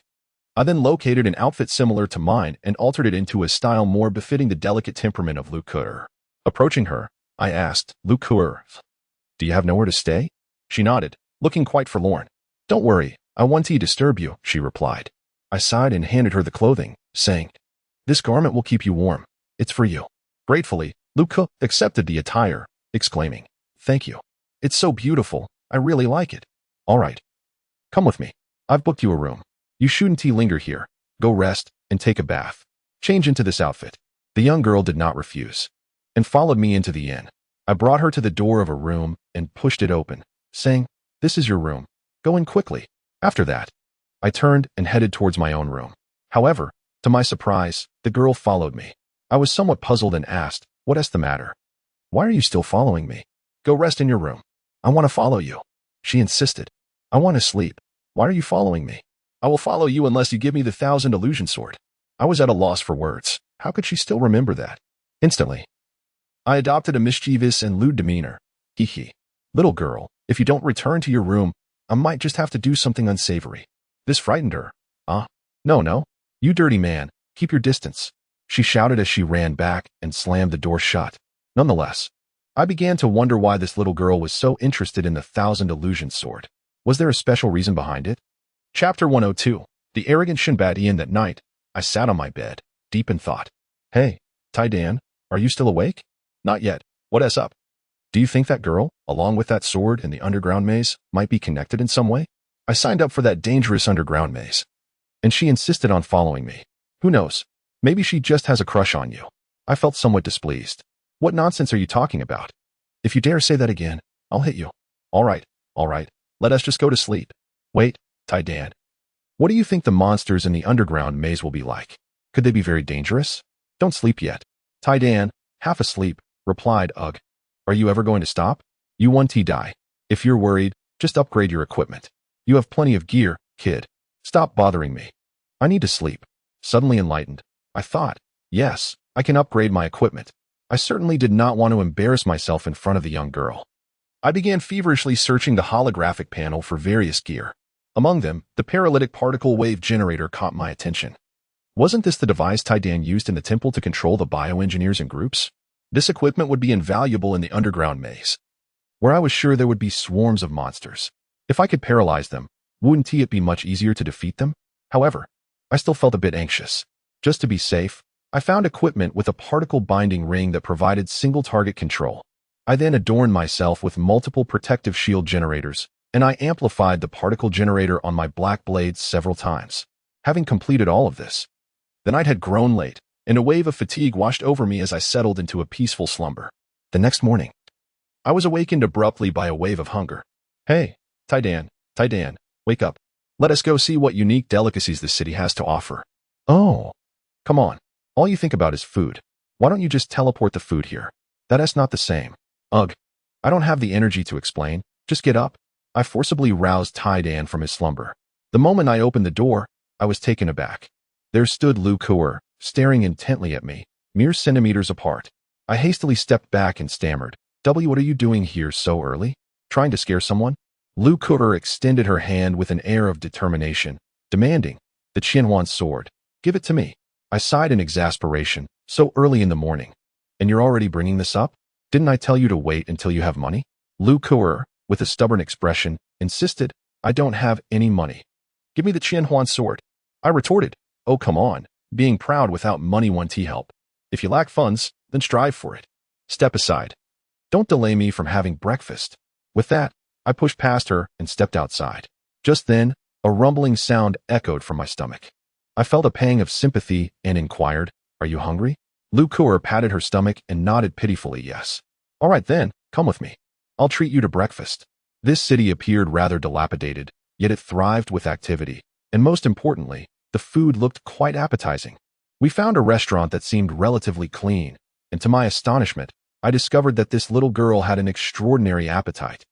I then located an outfit similar to mine and altered it into a style more befitting the delicate temperament of Lukur. Approaching her, I asked, Lukur, do you have nowhere to stay? She nodded, looking quite forlorn. Don't worry, I won't disturb you, she replied. I sighed and handed her the clothing, saying, this garment will keep you warm. It's for you. Gratefully, Lukur accepted the attire, exclaiming, thank you. It's so beautiful. I really like it. All right. Come with me. I've booked you a room. You shouldn't linger here. Go rest and take a bath. Change into this outfit. The young girl did not refuse and followed me into the inn. I brought her to the door of a room and pushed it open, saying, this is your room. Go in quickly. After that, I turned and headed towards my own room. However, to my surprise, the girl followed me. I was somewhat puzzled and asked, what is the matter? Why are you still following me? Go rest in your room. I want to follow you. She insisted. I want to sleep. Why are you following me? I will follow you unless you give me the 1,000 illusion sword. I was at a loss for words. How could she still remember that? Instantly, I adopted a mischievous and lewd demeanor. Hee. Little girl, if you don't return to your room, I might just have to do something unsavory. This frightened her. No. You dirty man, keep your distance. She shouted as she ran back and slammed the door shut. Nonetheless, I began to wonder why this little girl was so interested in the 1,000 illusion sword. Was there a special reason behind it? Chapter 102. The Arrogant Shinbadian. That night, I sat on my bed, deep in thought. Hey, Tai-Dan, are you still awake? Not yet. What is up? Do you think that girl, along with that sword in the underground maze, might be connected in some way? I signed up for that dangerous underground maze, and she insisted on following me. Who knows? Maybe she just has a crush on you. I felt somewhat displeased. What nonsense are you talking about? If you dare say that again, I'll hit you. All right. Let us just go to sleep. Wait, Tai-Dan. What do you think the monsters in the underground maze will be like? Could they be very dangerous? Don't sleep yet. Tai-Dan, half asleep, replied, Ugh. Are you ever going to stop? You won't die. If you're worried, just upgrade your equipment. You have plenty of gear, kid. Stop bothering me. I need to sleep. Suddenly enlightened, I thought, yes, I can upgrade my equipment. I certainly did not want to embarrass myself in front of the young girl. I began feverishly searching the holographic panel for various gear. Among them, the paralytic particle wave generator caught my attention. Wasn't this the device Tai-Dan used in the temple to control the bioengineers in groups? This equipment would be invaluable in the underground maze, where I was sure there would be swarms of monsters. If I could paralyze them, wouldn't it be much easier to defeat them? However, I still felt a bit anxious. Just to be safe, I found equipment with a particle binding ring that provided single target control. I then adorned myself with multiple protective shield generators, and I amplified the particle generator on my black blades several times. Having completed all of this, the night had grown late, and a wave of fatigue washed over me as I settled into a peaceful slumber. The next morning, I was awakened abruptly by a wave of hunger. Hey, Tai-Dan, wake up. Let us go see what unique delicacies this city has to offer. Oh, come on. All you think about is food. Why don't you just teleport the food here? That is not the same. Ugh. I don't have the energy to explain. Just get up. I forcibly roused Tai-Dan from his slumber. The moment I opened the door, I was taken aback. There stood Lukur, staring intently at me, mere centimeters apart. I hastily stepped back and stammered, What are you doing here so early? Trying to scare someone? Lukur extended her hand with an air of determination, demanding, the Qianhuan sword. Give it to me. I sighed in exasperation. So early in the morning. And you're already bringing this up? Didn't I tell you to wait until you have money? Lukur, with a stubborn expression, insisted, I don't have any money. Give me the Qianhuan sword. I retorted, oh come on, being proud without money won't help. If you lack funds, then strive for it. Step aside. Don't delay me from having breakfast. With that, I pushed past her and stepped outside. Just then, a rumbling sound echoed from my stomach. I felt a pang of sympathy and inquired, "Are you hungry?" Lu Kuer patted her stomach and nodded pitifully yes. "All right then, come with me. I'll treat you to breakfast." This city appeared rather dilapidated, yet it thrived with activity, and most importantly, the food looked quite appetizing. We found a restaurant that seemed relatively clean, and to my astonishment, I discovered that this little girl had an extraordinary appetite,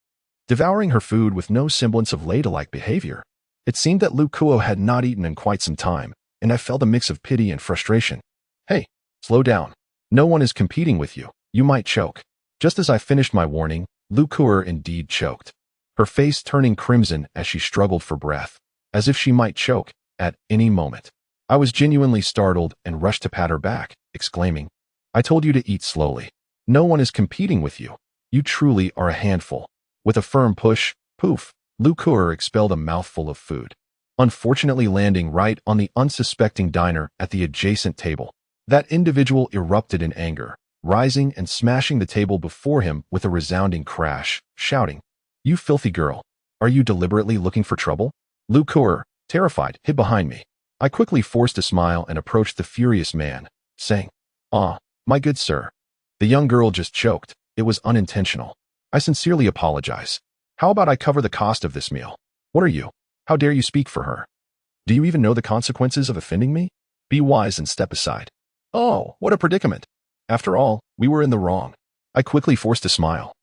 devouring her food with no semblance of ladylike behavior. It seemed that Lu Kuo had not eaten in quite some time, and I felt a mix of pity and frustration. "Hey, slow down. No one is competing with you. You might choke." Just as I finished my warning, Lu Kuo indeed choked, her face turning crimson as she struggled for breath, as if she might choke at any moment. I was genuinely startled and rushed to pat her back, exclaiming, "I told you to eat slowly. No one is competing with you. You truly are a handful." With a firm push, poof, Lu Kuo expelled a mouthful of food, unfortunately landing right on the unsuspecting diner at the adjacent table. That individual erupted in anger, rising and smashing the table before him with a resounding crash, shouting, "You filthy girl! Are you deliberately looking for trouble?" Lu Kuo, terrified, hid behind me. I quickly forced a smile and approached the furious man, saying, "Ah, my good sir. The young girl just choked. It was unintentional. I sincerely apologize. How about I cover the cost of this meal? What are you? How dare you speak for her? Do you even know the consequences of offending me? Be wise and step aside." Oh, what a predicament. After all, we were in the wrong. I quickly forced a smile.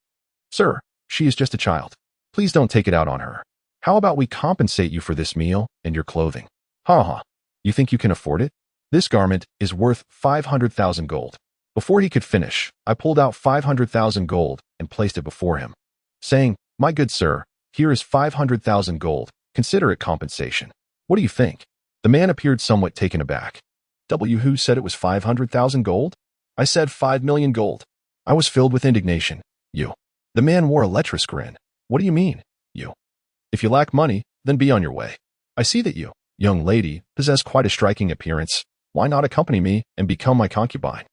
"Sir, she is just a child. Please don't take it out on her. How about we compensate you for this meal and your clothing?" "Ha ha. You think you can afford it? This garment is worth 500,000 gold. Before he could finish, I pulled out 500,000 gold and placed it before him, saying, "My good sir, here is 500,000 gold. Consider it compensation. What do you think?" The man appeared somewhat taken aback. "Who said it was 500,000 gold?" "I said 5 million gold." I was filled with indignation. "You." The man wore a lecherous grin. "What do you mean, you? If you lack money, then be on your way. I see that you, young lady, possess quite a striking appearance. Why not accompany me and become my concubine?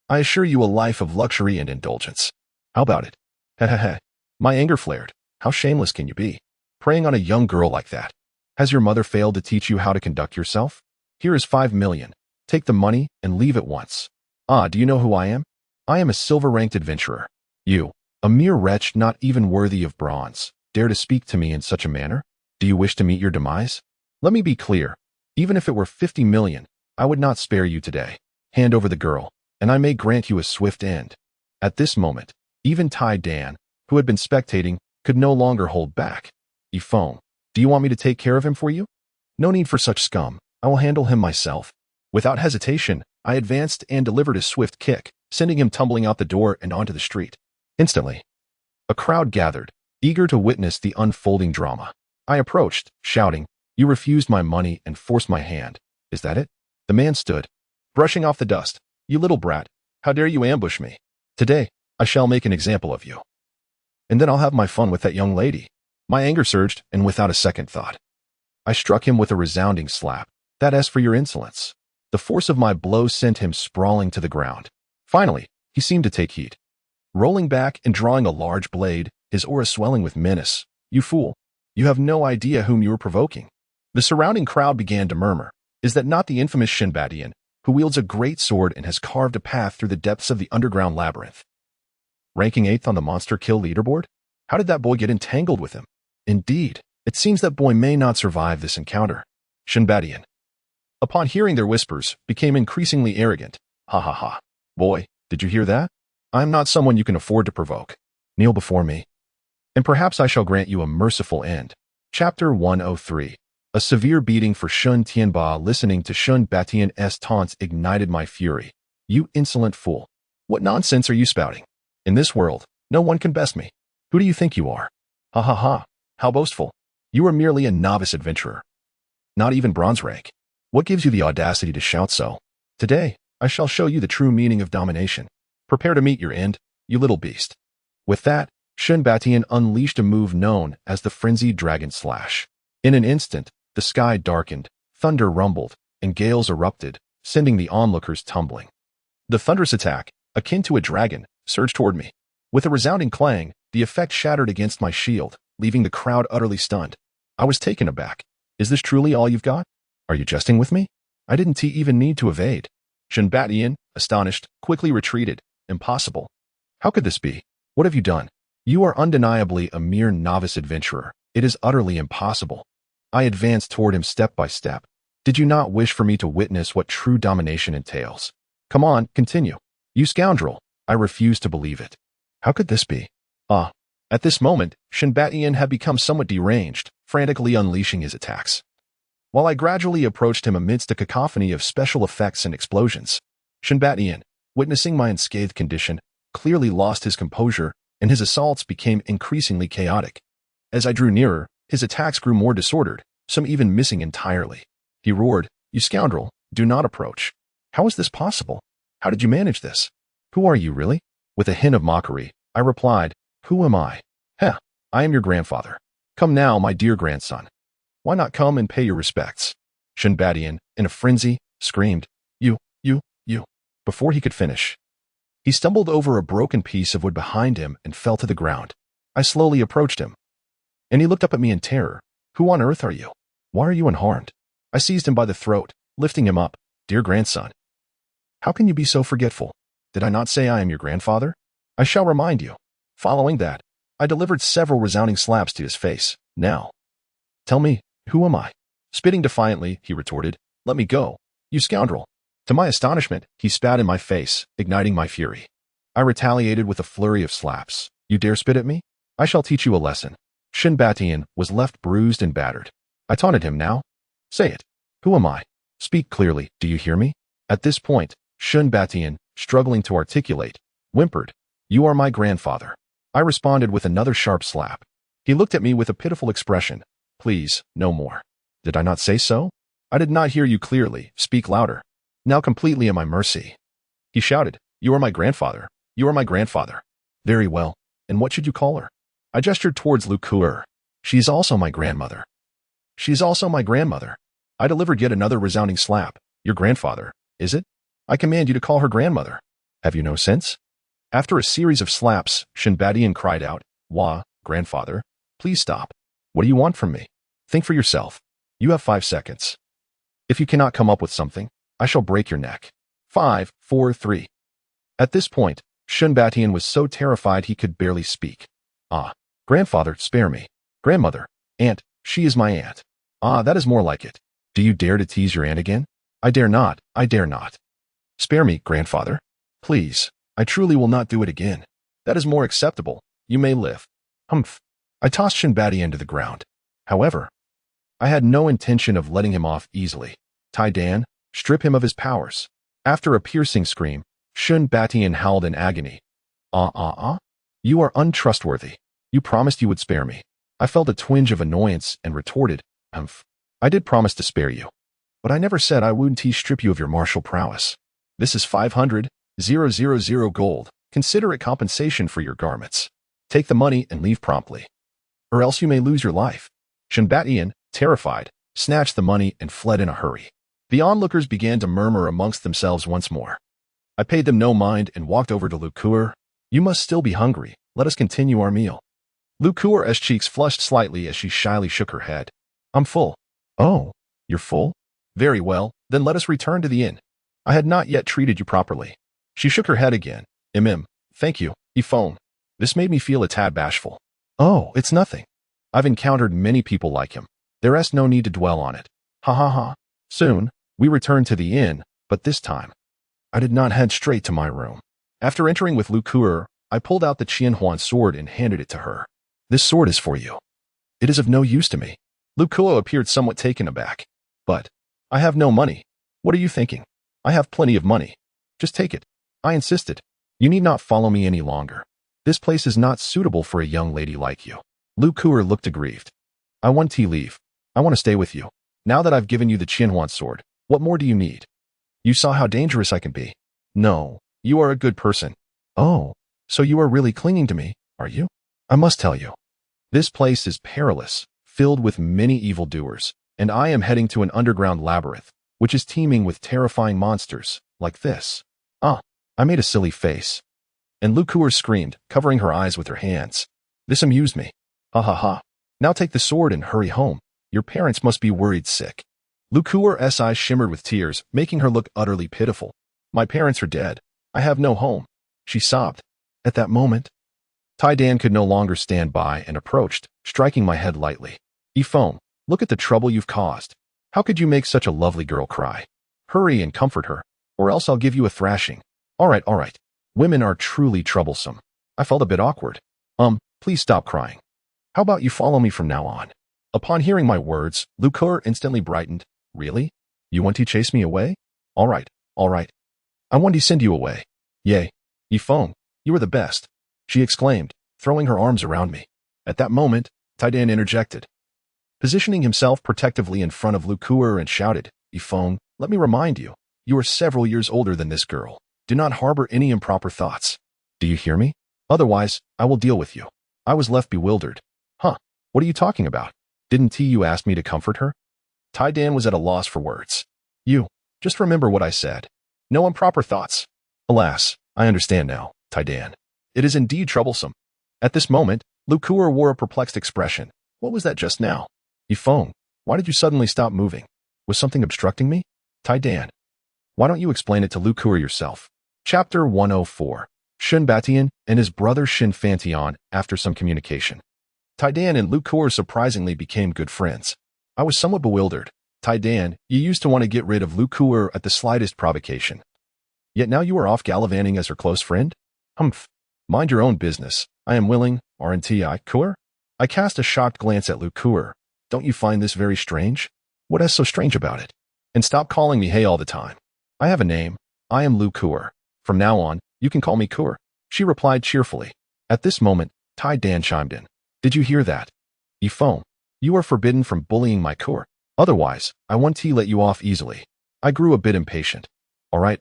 I assure you a life of luxury and indulgence. How about it?" Heh. My anger flared. How shameless can you be? Preying on a young girl like that. Has your mother failed to teach you how to conduct yourself? Here is 5 million. Take the money and leave at once. Ah, do you know who I am? I am a silver-ranked adventurer. You, a mere wretch not even worthy of bronze, dare to speak to me in such a manner? Do you wish to meet your demise? Let me be clear. Even if it were 50 million, I would not spare you today. Hand over the girl, and I may grant you a swift end. At this moment, even Tai Dan, who had been spectating, could no longer hold back. Ifone, do you want me to take care of him for you? No need for such scum. I will handle him myself. Without hesitation, I advanced and delivered a swift kick, sending him tumbling out the door and onto the street. Instantly, a crowd gathered, eager to witness the unfolding drama. I approached, shouting, "You refused my money and forced my hand. Is that it?" The man stood, brushing off the dust. "You little brat, how dare you ambush me? Today, I shall make an example of you. And then I'll have my fun with that young lady." My anger surged, and without a second thought, I struck him with a resounding slap. "That as for your insolence." The force of my blow sent him sprawling to the ground. Finally, he seemed to take heed. Rolling back and drawing a large blade, his aura swelling with menace. "You fool. You have no idea whom you are provoking." The surrounding crowd began to murmur. Is that not the infamous Shinbadian, who wields a great sword and has carved a path through the depths of the underground labyrinth? Ranking 8th on the monster kill leaderboard? How did that boy get entangled with him? Indeed, it seems that boy may not survive this encounter. Shinbadian, upon hearing their whispers, became increasingly arrogant. "Ha ha ha. Boy, did you hear that? I am not someone you can afford to provoke. Kneel before me, and perhaps I shall grant you a merciful end." Chapter 103. A severe beating for Shun Tianba. Listening to Shun Batian's taunts ignited my fury. "You insolent fool. What nonsense are you spouting? In this world, no one can best me. Who do you think you are? Ha ha ha. How boastful. You are merely a novice adventurer. Not even bronze rank. What gives you the audacity to shout so? Today, I shall show you the true meaning of domination. Prepare to meet your end, you little beast." With that, Shun Batian unleashed a move known as the Frenzied Dragon Slash. In an instant, the sky darkened, thunder rumbled, and gales erupted, sending the onlookers tumbling. The thunderous attack, akin to a dragon, surged toward me. With a resounding clang, the effect shattered against my shield, leaving the crowd utterly stunned. I was taken aback. Is this truly all you've got? Are you jesting with me? I didn't even need to evade. Shen Batian, astonished, quickly retreated. Impossible. How could this be? What have you done? You are undeniably a mere novice adventurer. It is utterly impossible. I advanced toward him step by step. Did you not wish for me to witness what true domination entails? Come on, continue. You scoundrel. I refuse to believe it. How could this be? At this moment, Shen Batian had become somewhat deranged, frantically unleashing his attacks. While I gradually approached him amidst a cacophony of special effects and explosions, Shen Batian, witnessing my unscathed condition, clearly lost his composure, and his assaults became increasingly chaotic. As I drew nearer, his attacks grew more disordered, some even missing entirely. He roared, "You scoundrel, do not approach. How is this possible? How did you manage this? Who are you, really?" With a hint of mockery, I replied, "Who am I? I am your grandfather. Come now, my dear grandson. Why not come and pay your respects?" Shen Batian, in a frenzy, screamed, You. Before he could finish, he stumbled over a broken piece of wood behind him and fell to the ground. I slowly approached him, and he looked up at me in terror. "Who on earth are you? Why are you unharmed?" I seized him by the throat, lifting him up. "Dear grandson, how can you be so forgetful? Did I not say I am your grandfather? I shall remind you." Following that, I delivered several resounding slaps to his face. "Now, tell me, who am I?" Spitting defiantly, he retorted, "Let me go, you scoundrel." To my astonishment, he spat in my face, igniting my fury. I retaliated with a flurry of slaps. "You dare spit at me? I shall teach you a lesson." Shen Batian was left bruised and battered. I taunted him. "Now, say it. Who am I? Speak clearly, do you hear me?" At this point, Shen Batian, struggling to articulate, whimpered, "You are my grandfather." I responded with another sharp slap. He looked at me with a pitiful expression. "Please, no more." "Did I not say so? I did not hear you clearly. Speak louder." Now completely at my mercy, he shouted, "You are my grandfather. You are my grandfather." "Very well. And what should you call her?" I gestured towards Lukuer. "She is also my grandmother." "She is also my grandmother." I delivered yet another resounding slap. "Your grandfather, is it? I command you to call her grandmother. Have you no sense?" After a series of slaps, Shen Batian cried out, "Grandfather, please stop. What do you want from me? Think for yourself. You have 5 seconds. If you cannot come up with something, I shall break your neck. 5, 4, 3. At this point, Shen Batian was so terrified he could barely speak. Grandfather, spare me. Grandmother, aunt, she is my aunt." That is more like it. "Do you dare to tease your aunt again?" I dare not. "Spare me, grandfather. Please, I truly will not do it again. That is more acceptable. You may live." Humph. I tossed Shen Batian to the ground. However, I had no intention of letting him off easily. Tai Dan, strip him of his powers. After a piercing scream, Shen Batian howled in agony. You are untrustworthy. You promised you would spare me." I felt a twinge of annoyance and retorted, "Humph. I did promise to spare you, but I never said I wouldn't strip you of your martial prowess. This is 500,000 gold. Consider it compensation for your garments. Take the money and leave promptly, or else you may lose your life." Shen Batian, terrified, snatched the money and fled in a hurry. The onlookers began to murmur amongst themselves once more. I paid them no mind and walked over to Lukuer. "You must still be hungry. Let us continue our meal." Lukuer's cheeks flushed slightly as she shyly shook her head. "I'm full." "Oh, you're full? Very well, then let us return to the inn. I had not yet treated you properly." She shook her head again. Thank you, Ifone. This made me feel a tad bashful. "Oh, it's nothing. I've encountered many people like him. There's no need to dwell on it. Ha ha ha." Soon, we returned to the inn, but this time, I did not head straight to my room. After entering with Lukuer, I pulled out the Qianhuan sword and handed it to her. "This sword is for you. It is of no use to me." Lukuo appeared somewhat taken aback. "But I have no money." "What are you thinking? I have plenty of money. Just take it." I insisted. "You need not follow me any longer. This place is not suitable for a young lady like you." Lukuer looked aggrieved. "I want to leave. I want to stay with you. Now that I've given you the Qianhuan sword, what more do you need? You saw how dangerous I can be." "No, you are a good person." "Oh, so you are really clinging to me, are you?" "I must tell you. This place is perilous, filled with many evildoers, and I am heading to an underground labyrinth, which is teeming with terrifying monsters, like this." I made a silly face, and Lukuer screamed, covering her eyes with her hands. This amused me. "Ha ha ha. Now take the sword and hurry home. Your parents must be worried sick." Lukuer's eyes shimmered with tears, making her look utterly pitiful. My parents are dead. I have no home, she sobbed. At that moment, Tai-Dan could no longer stand by and approached, striking my head lightly. Ifong, look at the trouble you've caused. How could you make such a lovely girl cry? Hurry and comfort her, or else I'll give you a thrashing. All right. Women are truly troublesome. I felt a bit awkward. Please stop crying. How about you follow me from now on? Upon hearing my words, Lukuer instantly brightened. Really? You want to chase me away? All right. I want to send you away. Yay. Ifong, you are the best, she exclaimed, throwing her arms around me. At that moment, Tai-Dan interjected, positioning himself protectively in front of Lukuer and shouted, Ifong, let me remind you, you are several years older than this girl. Do not harbor any improper thoughts. Do you hear me? Otherwise, I will deal with you. I was left bewildered. Huh, what are you talking about? Didn't you ask me to comfort her? Tai-Dan was at a loss for words. You, just remember what I said. No improper thoughts. Alas, I understand now, Tai-Dan. It is indeed troublesome. At this moment, Lukuer wore a perplexed expression. What was that just now? Ifong, why did you suddenly stop moving? Was something obstructing me? Tai-Dan, why don't you explain it to Lukuer yourself? Chapter 104. Shun Batian and his brother Shin Fantion after some communication. Tai-Dan and Lukuer surprisingly became good friends. I was somewhat bewildered. Tai-Dan, you used to want to get rid of Lukuer at the slightest provocation. Yet now you are off gallivanting as her close friend? Humph. Mind your own business. I am willing, aren't I, Kuer? I cast a shocked glance at Lukuer. Don't you find this very strange? What is so strange about it? And stop calling me hey all the time. I have a name. I am Lukuer. From now on, you can call me Kuer, she replied cheerfully. At this moment, Tai-Dan chimed in. Did you hear that? Ifong, you are forbidden from bullying my Kuer. Otherwise, I won't let you off easily. I grew a bit impatient. All right.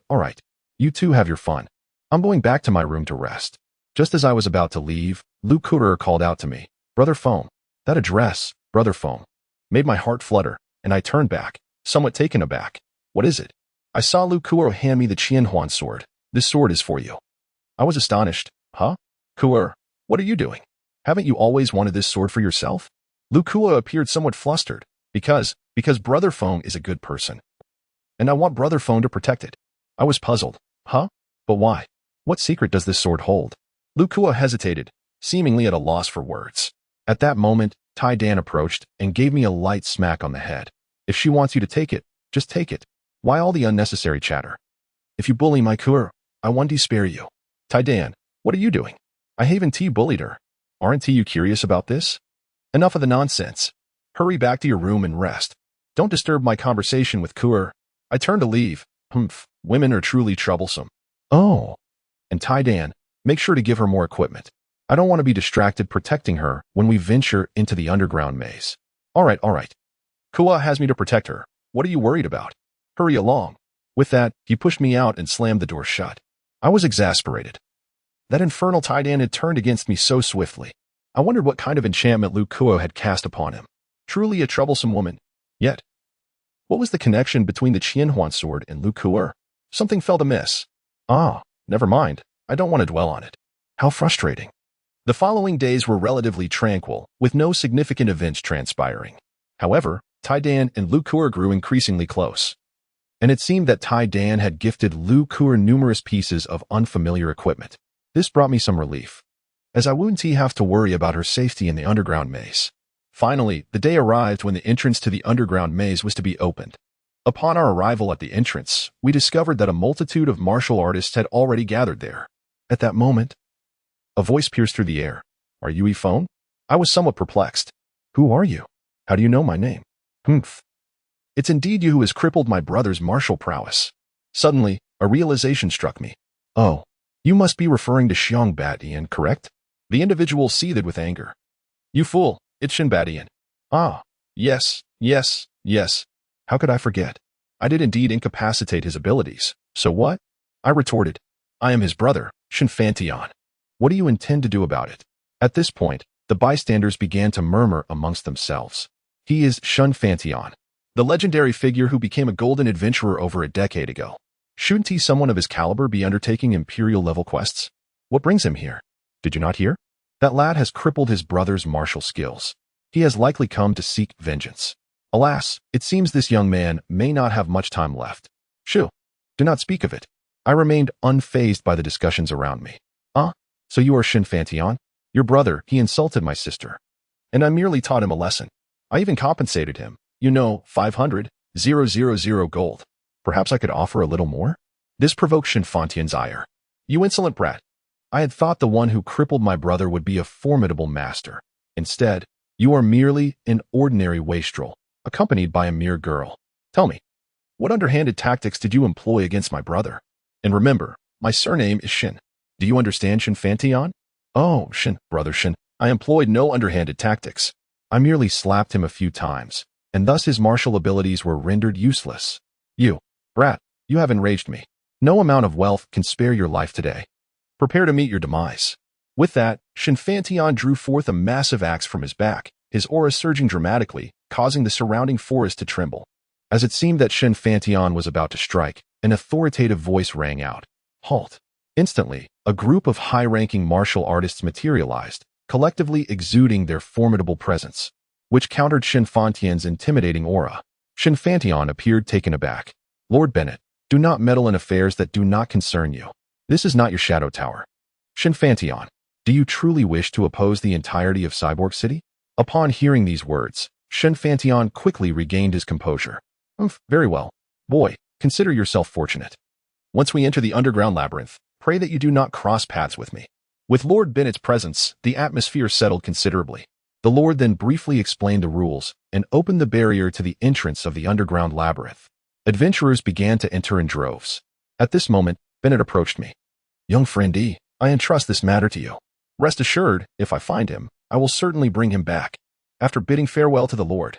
You two have your fun. I'm going back to my room to rest. Just as I was about to leave, Lukuer called out to me. Brother Fong. That address, Brother Fong, made my heart flutter, and I turned back, somewhat taken aback. What is it? I saw Lukuer hand me the Qianhuan sword. This sword is for you. I was astonished. Huh? Kuer, what are you doing? Haven't you always wanted this sword for yourself? Lukuer appeared somewhat flustered. Because Brother Fong is a good person. And I want Brother Fong to protect it. I was puzzled. Huh? But why? What secret does this sword hold? Lukuer hesitated, seemingly at a loss for words. At that moment, Tai-Dan approached and gave me a light smack on the head. If she wants you to take it, just take it. Why all the unnecessary chatter? If you bully my Kuer, I want to spare you. Tai-Dan, what are you doing? I haven't bullied her. Aren't you curious about this? Enough of the nonsense. Hurry back to your room and rest. Don't disturb my conversation with Kuer. I turned to leave. Humph, women are truly troublesome. Oh. And Tai-Dan, make sure to give her more equipment. I don't want to be distracted protecting her when we venture into the underground maze. All right. Kuer has me to protect her. What are you worried about? Hurry along. With that, he pushed me out and slammed the door shut. I was exasperated. That infernal Tai-Dan had turned against me so swiftly. I wondered what kind of enchantment Lukuer had cast upon him. Truly a troublesome woman. Yet, what was the connection between the Qianhuan sword and Lukuer? Something felt amiss. Never mind. I don't want to dwell on it. How frustrating. The following days were relatively tranquil, with no significant events transpiring. However, Tai-Dan and Lukuer grew increasingly close. And it seemed that Tai-Dan had gifted Lukuer numerous pieces of unfamiliar equipment. This brought me some relief, as I wouldn't have to worry about her safety in the underground maze. Finally, the day arrived when the entrance to the underground maze was to be opened. Upon our arrival at the entrance, we discovered that a multitude of martial artists had already gathered there. At that moment, a voice pierced through the air. Are you Ifong? I was somewhat perplexed. Who are you? How do you know my name? Humph. It's indeed you who has crippled my brother's martial prowess. Suddenly, a realization struck me. Oh, you must be referring to Xiong Batian, correct? The individual seethed with anger. You fool, it's Shin Batian. Ah, yes. How could I forget? I did indeed incapacitate his abilities. So what? I retorted. I am his brother, Shin Fantion. What do you intend to do about it? At this point, the bystanders began to murmur amongst themselves. He is Shin Fantion, the legendary figure who became a golden adventurer over a decade ago. Shouldn't someone of his caliber be undertaking imperial-level quests? What brings him here? Did you not hear? That lad has crippled his brother's martial skills. He has likely come to seek vengeance. Alas, it seems this young man may not have much time left. Shoo, do not speak of it. I remained unfazed by the discussions around me. So you are Shin Fantion? Your brother, he insulted my sister. And I merely taught him a lesson. I even compensated him. 500,000 gold. Perhaps I could offer a little more? This provoked Shin Fantion's ire. You insolent brat. I had thought the one who crippled my brother would be a formidable master. Instead, you are merely an ordinary wastrel, accompanied by a mere girl. Tell me, what underhanded tactics did you employ against my brother? And remember, my surname is Shin. Do you understand Shin Fantion? Oh, Shin, brother Shin, I employed no underhanded tactics. I merely slapped him a few times, and thus his martial abilities were rendered useless. You, brat, you have enraged me. No amount of wealth can spare your life today. Prepare to meet your demise. With that, Shin Fantion drew forth a massive axe from his back, his aura surging dramatically, causing the surrounding forest to tremble. As it seemed that Shin Fantion was about to strike, an authoritative voice rang out. Halt. Instantly, a group of high-ranking martial artists materialized, collectively exuding their formidable presence, which countered Shin Fantion's intimidating aura. Shin Fantion appeared taken aback. Lord Bennett, do not meddle in affairs that do not concern you. This is not your shadow tower. Shin Fantion, do you truly wish to oppose the entirety of Cyborg City? Upon hearing these words, Shin Fantion quickly regained his composure. Very well. Boy, consider yourself fortunate. Once we enter the underground labyrinth, pray that you do not cross paths with me. With Lord Bennett's presence, the atmosphere settled considerably. The Lord then briefly explained the rules and opened the barrier to the entrance of the underground labyrinth. Adventurers began to enter in droves. At this moment, Bennett approached me. Young friendie, I entrust this matter to you. Rest assured, if I find him, I will certainly bring him back. After bidding farewell to the Lord,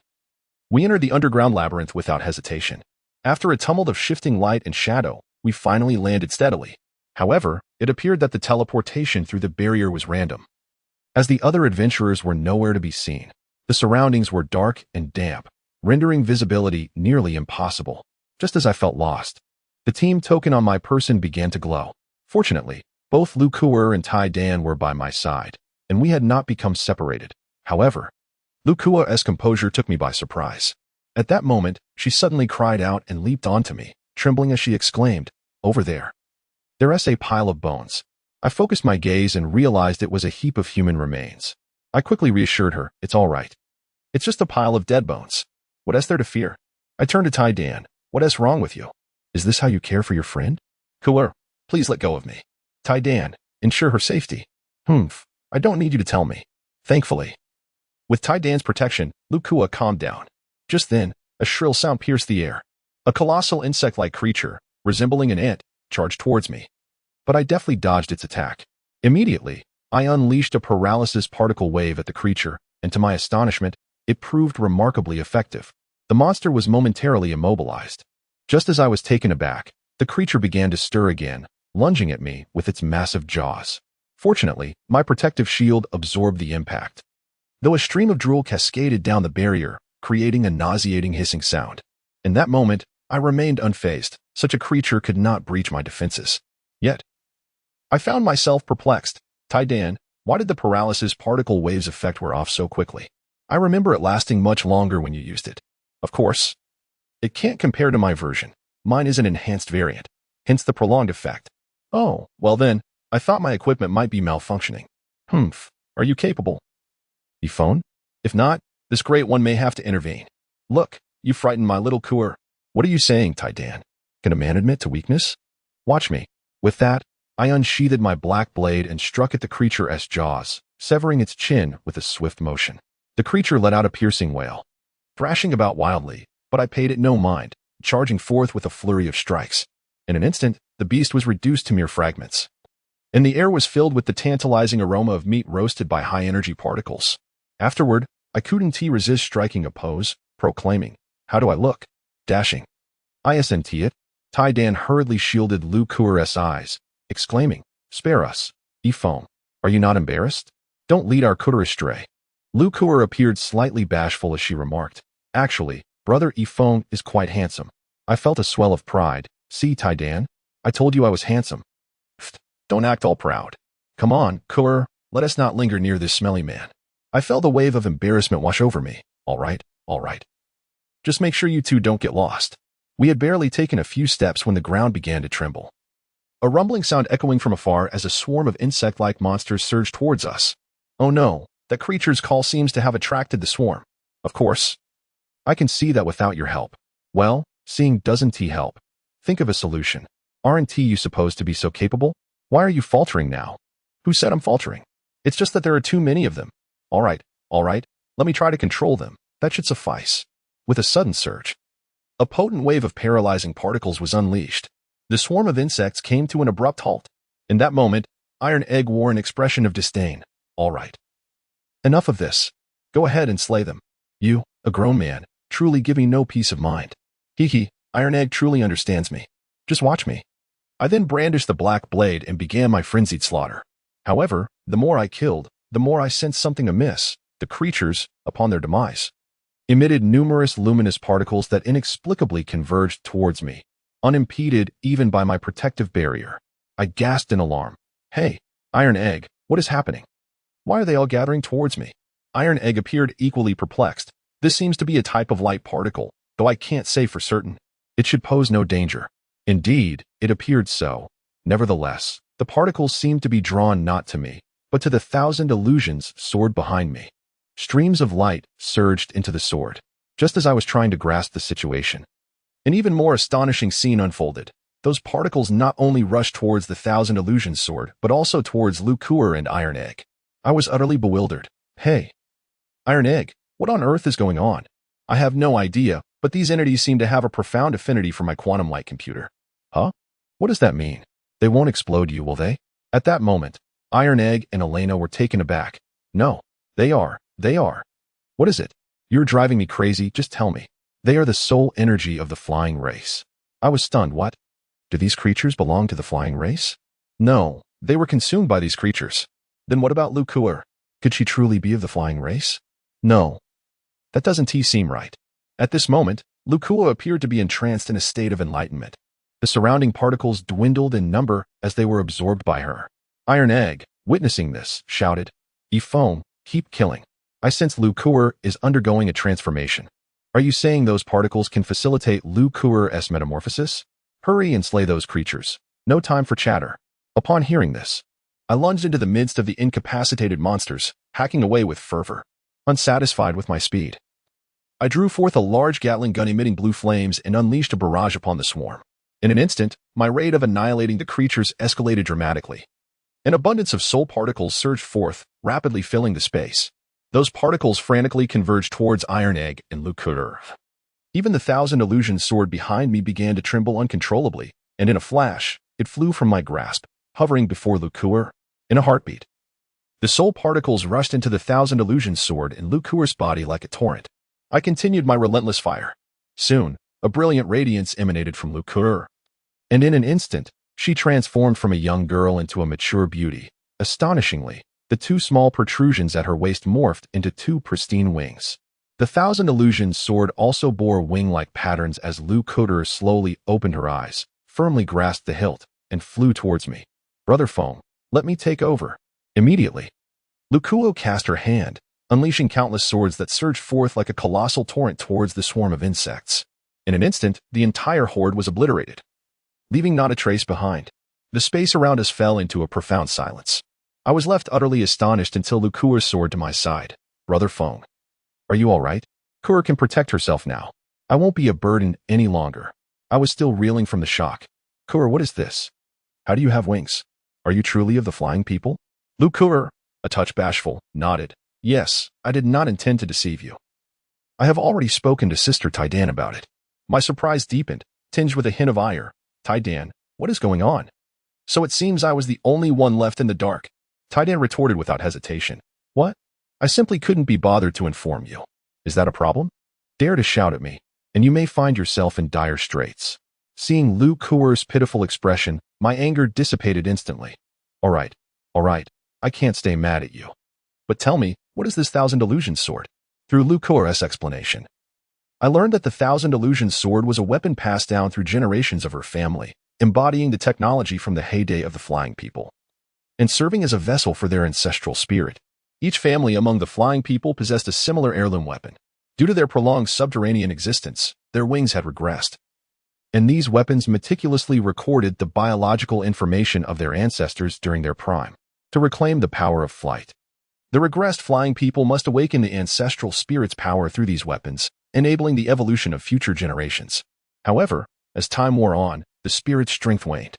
we entered the underground labyrinth without hesitation. After a tumult of shifting light and shadow, we finally landed steadily. However, it appeared that the teleportation through the barrier was random. As the other adventurers were nowhere to be seen, the surroundings were dark and damp, rendering visibility nearly impossible. Just as I felt lost, the team token on my person began to glow. Fortunately, both Lu Kuer and Tai Dan were by my side, and we had not become separated. However, Lu Kuer's composure took me by surprise. At that moment, she suddenly cried out and leaped onto me, trembling as she exclaimed, "Over there. There's a pile of bones." I focused my gaze and realized it was a heap of human remains. I quickly reassured her, "It's all right. It's just a pile of dead bones. What is there to fear?" I turned to Tai Dan. "What is wrong with you? Is this how you care for your friend?" "Kuer, please let go of me." Tai Dan, ensure her safety. I don't need you to tell me. Thankfully. With Tai Dan's protection, Lu Kuer calmed down. Just then, a shrill sound pierced the air. A colossal insect-like creature, resembling an ant, charged towards me. But I deftly dodged its attack. Immediately, I unleashed a paralysis particle wave at the creature, and to my astonishment, it proved remarkably effective. The monster was momentarily immobilized. Just as I was taken aback, the creature began to stir again, lunging at me with its massive jaws. Fortunately, my protective shield absorbed the impact, though a stream of drool cascaded down the barrier, creating a nauseating hissing sound. In that moment, I remained unfazed. Such a creature could not breach my defenses. Yet, I found myself perplexed. Tai Dan, why did the paralysis particle waves effect wear off so quickly? I remember it lasting much longer when you used it. Of course, it can't compare to my version. Mine is an enhanced variant, hence the prolonged effect. Oh, well then, I thought my equipment might be malfunctioning. Are you capable? The phone? If not, this great one may have to intervene. Look, you frightened my little Kuer. What are you saying, Tai Dan? Can a man admit to weakness? Watch me. With that, I unsheathed my black blade and struck at the creature's jaws, severing its chin with a swift motion. The creature let out a piercing wail, thrashing about wildly, but I paid it no mind, charging forth with a flurry of strikes. In an instant, the beast was reduced to mere fragments, and the air was filled with the tantalizing aroma of meat roasted by high-energy particles. Afterward, I couldn't resist striking a pose, proclaiming, "How do I look? Dashing." "Isn't it?" Tai Dan hurriedly shielded Lu Kuer's eyes, exclaiming, "Spare us, Ifong. Are you not embarrassed? Don't lead our Kuer astray." Lu Kuer appeared slightly bashful as she remarked, "Actually, brother Ifong is quite handsome." I felt a swell of pride. "See, Tai Dan, I told you I was handsome." Pfft, don't act all proud. Come on, Kuer, let us not linger near this smelly man. I felt a wave of embarrassment wash over me. All right. Just make sure you two don't get lost. We had barely taken a few steps when the ground began to tremble. A rumbling sound echoing from afar as a swarm of insect-like monsters surged towards us. Oh no, that creature's call seems to have attracted the swarm. Of course. I can see that without your help. Well, seeing doesn't help. Think of a solution. Aren't you supposed to be so capable? Why are you faltering now? Who said I'm faltering? It's just that there are too many of them. All right, let me try to control them. That should suffice. With a sudden surge, a potent wave of paralyzing particles was unleashed. The swarm of insects came to an abrupt halt. In that moment, Iron Egg wore an expression of disdain. All right. Enough of this. Go ahead and slay them. You, a grown man, truly give me no peace of mind. Hee, Iron Egg truly understands me. Just watch me. I then brandished the black blade and began my frenzied slaughter. However, the more I killed, the more I sensed something amiss. The creatures, upon their demise, emitted numerous luminous particles that inexplicably converged towards me, unimpeded even by my protective barrier. I gasped in alarm. Hey, Iron Egg, what is happening? Why are they all gathering towards me? Iron Egg appeared equally perplexed. This seems to be a type of light particle, though I can't say for certain. It should pose no danger. Indeed, it appeared so. Nevertheless, the particles seemed to be drawn not to me, but to the thousand illusions soared behind me. Streams of light surged into the sword, just as I was trying to grasp the situation. An even more astonishing scene unfolded. Those particles not only rushed towards the thousand illusions sword, but also towards Lukuer and Iron Egg. I was utterly bewildered. Hey, Iron Egg, what on earth is going on? I have no idea, but these entities seem to have a profound affinity for my quantum light computer. Huh? What does that mean? They won't explode you, will they? At that moment, Iron Egg and Elena were taken aback. No, they are. What is it? You're driving me crazy, just tell me. They are the sole energy of the flying race. I was stunned. What? Do these creatures belong to the flying race? No, they were consumed by these creatures. Then what about Lukuer? Could she truly be of the flying race? No. That doesn't seem right. At this moment, Lukuer appeared to be entranced in a state of enlightenment. The surrounding particles dwindled in number as they were absorbed by her. Iron Egg, witnessing this, shouted, "Foam, keep killing. I sense Lukuer is undergoing a transformation. Are you saying those particles can facilitate Lukuer's metamorphosis? Hurry and slay those creatures. No time for chatter." Upon hearing this, I lunged into the midst of the incapacitated monsters, hacking away with fervor. Unsatisfied with my speed, I drew forth a large Gatling gun emitting blue flames and unleashed a barrage upon the swarm. In an instant, my rate of annihilating the creatures escalated dramatically. An abundance of soul particles surged forth, rapidly filling the space. Those particles frantically converged towards Iron Egg and Lukuer. Even the thousand illusions sword behind me began to tremble uncontrollably, and in a flash, it flew from my grasp, hovering before Lukuer. In a heartbeat, the soul particles rushed into the thousand illusions sword and Lukuer's body like a torrent. I continued my relentless fire. Soon, a brilliant radiance emanated from Lukuer, and in an instant, she transformed from a young girl into a mature beauty. Astonishingly, the two small protrusions at her waist morphed into two pristine wings. The thousand illusions sword also bore wing-like patterns as Lukuer slowly opened her eyes, firmly grasped the hilt, and flew towards me. Brother Foam, let me take over. Immediately, Lukuer cast her hand, unleashing countless swords that surged forth like a colossal torrent towards the swarm of insects. In an instant, the entire horde was obliterated, leaving not a trace behind. The space around us fell into a profound silence. I was left utterly astonished until Lukuer soared to my side. Brother Foam, are you all right? Lukuer can protect herself now. I won't be a burden any longer. I was still reeling from the shock. Lukuer, what is this? How do you have wings? Are you truly of the flying people? Lukuer, a touch bashful, nodded. Yes, I did not intend to deceive you. I have already spoken to Sister Tidan about it. My surprise deepened, tinged with a hint of ire. Tidan, what is going on? So it seems I was the only one left in the dark. Tidan retorted without hesitation. What? I simply couldn't be bothered to inform you. Is that a problem? Dare to shout at me, and you may find yourself in dire straits. Seeing Lukuer's pitiful expression, my anger dissipated instantly. All right, I can't stay mad at you. But tell me, what is this thousand illusions sword? Through Lukuer's explanation, I learned that the thousand illusions sword was a weapon passed down through generations of her family, embodying the technology from the heyday of the flying people, and serving as a vessel for their ancestral spirit. Each family among the flying people possessed a similar heirloom weapon, Due to their prolonged subterranean existence, their wings had regressed, and these weapons meticulously recorded the biological information of their ancestors during their prime. To reclaim the power of flight, the regressed flying people must awaken the ancestral spirit's power through these weapons, enabling the evolution of future generations. However, as time wore on, the spirit's strength waned,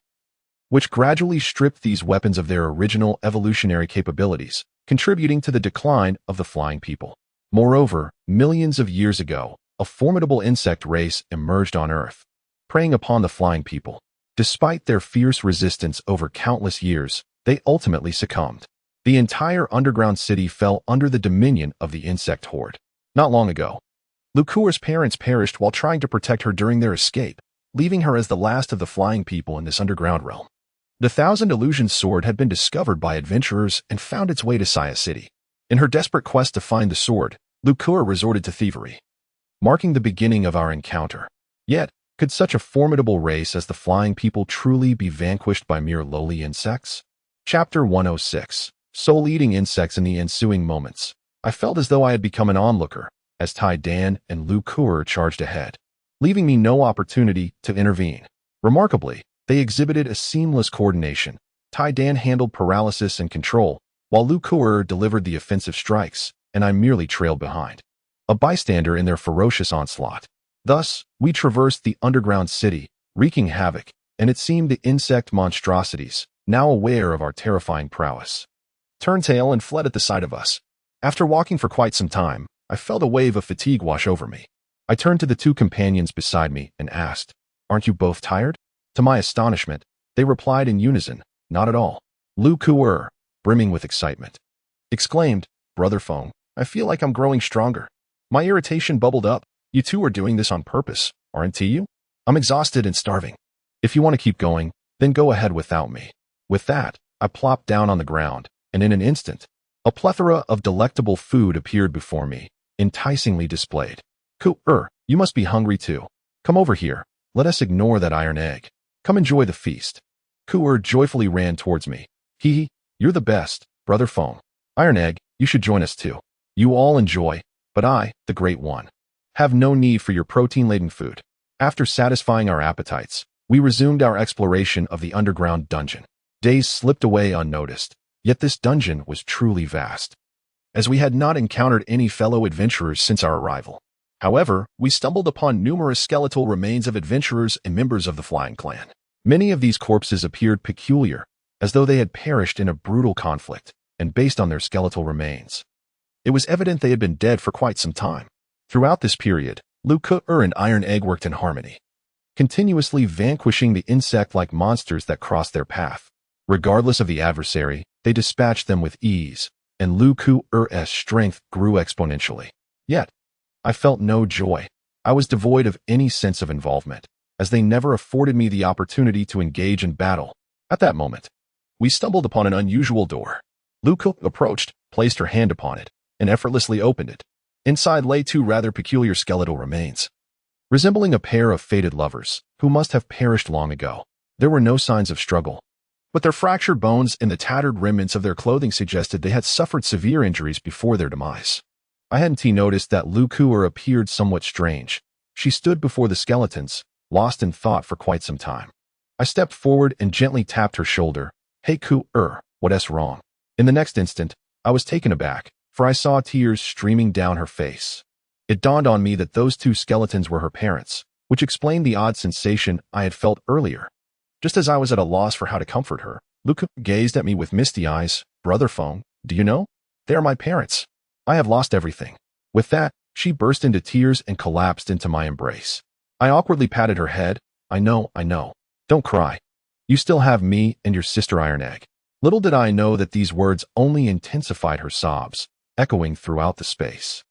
which gradually stripped these weapons of their original evolutionary capabilities, contributing to the decline of the flying people. Moreover, millions of years ago, a formidable insect race emerged on Earth, preying upon the flying people. Despite their fierce resistance over countless years, they ultimately succumbed. The entire underground city fell under the dominion of the insect horde. Not long ago, Lukua's parents perished while trying to protect her during their escape, leaving her as the last of the flying people in this underground realm. The Thousand Illusions sword had been discovered by adventurers and found its way to Saya City. In her desperate quest to find the sword, Lukua resorted to thievery, marking the beginning of our encounter. Yet, could such a formidable race as the flying people truly be vanquished by mere lowly insects? Chapter 106. Soul-eating insects. In the ensuing moments, I felt as though I had become an onlooker, as Tai Dan and Lukua charged ahead, leaving me no opportunity to intervene. Remarkably, they exhibited a seamless coordination. Tai Dan handled paralysis and control, while Lukua delivered the offensive strikes, and I merely trailed behind, a bystander in their ferocious onslaught. Thus, we traversed the underground city, wreaking havoc, and it seemed the insect monstrosities, now aware of our terrifying prowess, turned tail and fled at the sight of us. After walking for quite some time, I felt a wave of fatigue wash over me. I turned to the two companions beside me and asked, "Aren't you both tired?" To my astonishment, they replied in unison, "Not at all." Lukua, brimming with excitement, exclaimed, "Brother Feng, I feel like I'm growing stronger." My irritation bubbled up. "You two are doing this on purpose, aren't you? I'm exhausted and starving. If you want to keep going, then go ahead without me." With that, I plopped down on the ground, and in an instant, a plethora of delectable food appeared before me, enticingly displayed. You must be hungry too. Come over here. Let us ignore that iron egg. Come enjoy the feast." Ku'er joyfully ran towards me. "Hee, you're the best, Brother Feng. Iron egg, you should join us too. You all enjoy, but I, the Great One, have no need for your protein-laden food." After satisfying our appetites, we resumed our exploration of the underground dungeon. Days slipped away unnoticed, yet this dungeon was truly vast, as we had not encountered any fellow adventurers since our arrival. However, we stumbled upon numerous skeletal remains of adventurers and members of the Flying Clan. Many of these corpses appeared peculiar, as though they had perished in a brutal conflict, and based on their skeletal remains, it was evident they had been dead for quite some time. Throughout this period, Lukua and Iron Egg worked in harmony, continuously vanquishing the insect-like monsters that crossed their path. Regardless of the adversary, they dispatched them with ease, and Lukua's strength grew exponentially. Yet, I felt no joy. I was devoid of any sense of involvement, as they never afforded me the opportunity to engage in battle. At that moment, we stumbled upon an unusual door. Lukua approached, placed her hand upon it, and effortlessly opened it. Inside lay two rather peculiar skeletal remains, resembling a pair of fated lovers, who must have perished long ago. There were no signs of struggle, but their fractured bones and the tattered remnants of their clothing suggested they had suffered severe injuries before their demise. I hadn't noticed that Lukua appeared somewhat strange. She stood before the skeletons, lost in thought for quite some time. I stepped forward and gently tapped her shoulder. "Hey Ku'er, what's wrong?" In the next instant, I was taken aback, for I saw tears streaming down her face. It dawned on me that those two skeletons were her parents, which explained the odd sensation I had felt earlier. Just as I was at a loss for how to comfort her, Lukua gazed at me with misty eyes. "Brother Feng, do you know? They are my parents. I have lost everything." With that, she burst into tears and collapsed into my embrace. I awkwardly patted her head. I know. Don't cry. You still have me and your sister Iron Egg." Little did I know that these words only intensified her sobs, echoing throughout the space.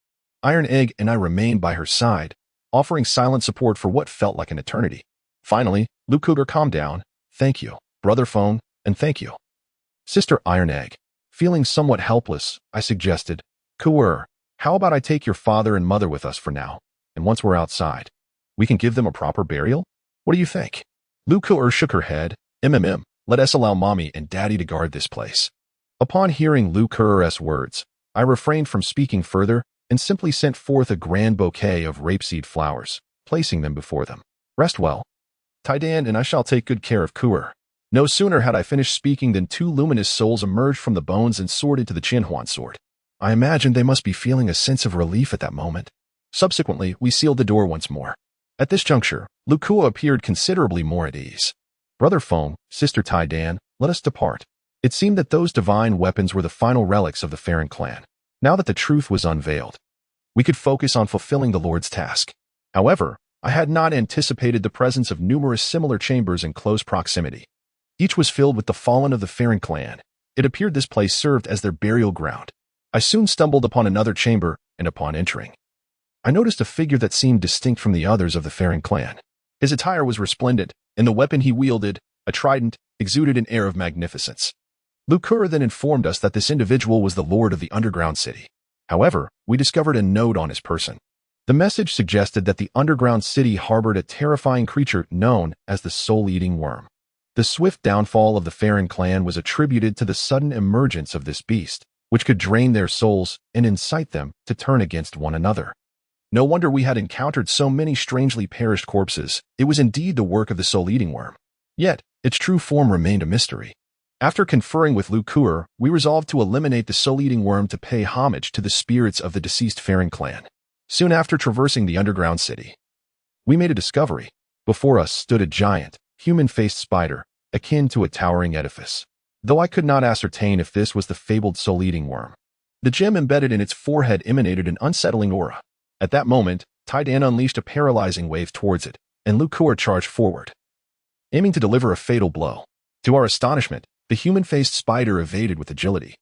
Iron Egg and I remained by her side, offering silent support for what felt like an eternity. Finally, Lukua calmed down. "Thank you, Brother Feng, and thank you, Sister Iron Egg." Feeling somewhat helpless, I suggested, "Ku'er, how about I take your father and mother with us for now, and once we're outside, we can give them a proper burial? What do you think?" Lukua shook her head. Let us allow Mommy and Daddy to guard this place." Upon hearing Lukua's words, I refrained from speaking further, and simply sent forth a grand bouquet of rapeseed flowers, placing them before them. Rest well, Taidan, and I shall take good care of Kuer. No sooner had I finished speaking than two luminous souls emerged from the bones and soared into the Chinhuan sword. I imagined they must be feeling a sense of relief at that moment. Subsequently, we sealed the door once more. At this juncture, Lukua appeared considerably more at ease. Brother Feng, Sister Taidan, let us depart. It seemed that those divine weapons were the final relics of the Farron clan. Now that the truth was unveiled, we could focus on fulfilling the Lord's task. However, I had not anticipated the presence of numerous similar chambers in close proximity. Each was filled with the fallen of the Farron clan. It appeared this place served as their burial ground. I soon stumbled upon another chamber, and upon entering, I noticed a figure that seemed distinct from the others of the Farron clan. His attire was resplendent, and the weapon he wielded, a trident, exuded an air of magnificence. Lukura then informed us that this individual was the lord of the underground city. However, we discovered a note on his person. The message suggested that the underground city harbored a terrifying creature known as the soul-eating worm. The swift downfall of the Farron clan was attributed to the sudden emergence of this beast, which could drain their souls and incite them to turn against one another. No wonder we had encountered so many strangely perished corpses. It was indeed the work of the soul-eating worm. Yet, its true form remained a mystery. After conferring with Lukura, we resolved to eliminate the soul-eating worm to pay homage to the spirits of the deceased Farron clan. Soon after traversing the underground city, we made a discovery. Before us stood a giant, human-faced spider, akin to a towering edifice. Though I could not ascertain if this was the fabled soul-eating worm, the gem embedded in its forehead emanated an unsettling aura. At that moment, Taidan unleashed a paralyzing wave towards it, and Lukura charged forward, aiming to deliver a fatal blow. To our astonishment, the human-faced spider evaded with agility,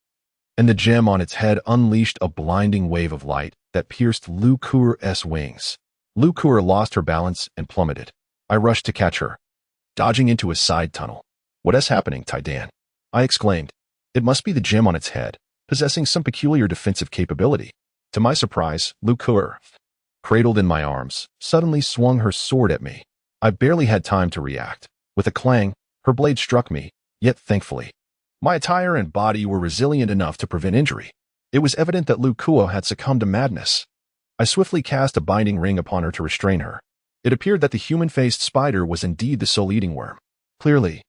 and the gem on its head unleashed a blinding wave of light that pierced Lukura's wings. Lukura lost her balance and plummeted. I rushed to catch her, dodging into a side tunnel. "What is happening, Taidan?" I exclaimed. It must be the gem on its head, possessing some peculiar defensive capability. To my surprise, Lukura, cradled in my arms, suddenly swung her sword at me. I barely had time to react. With a clang, her blade struck me, yet thankfully, my attire and body were resilient enough to prevent injury. It was evident that Lukua had succumbed to madness. I swiftly cast a binding ring upon her to restrain her. It appeared that the human-faced spider was indeed the soul-eating worm. Clearly,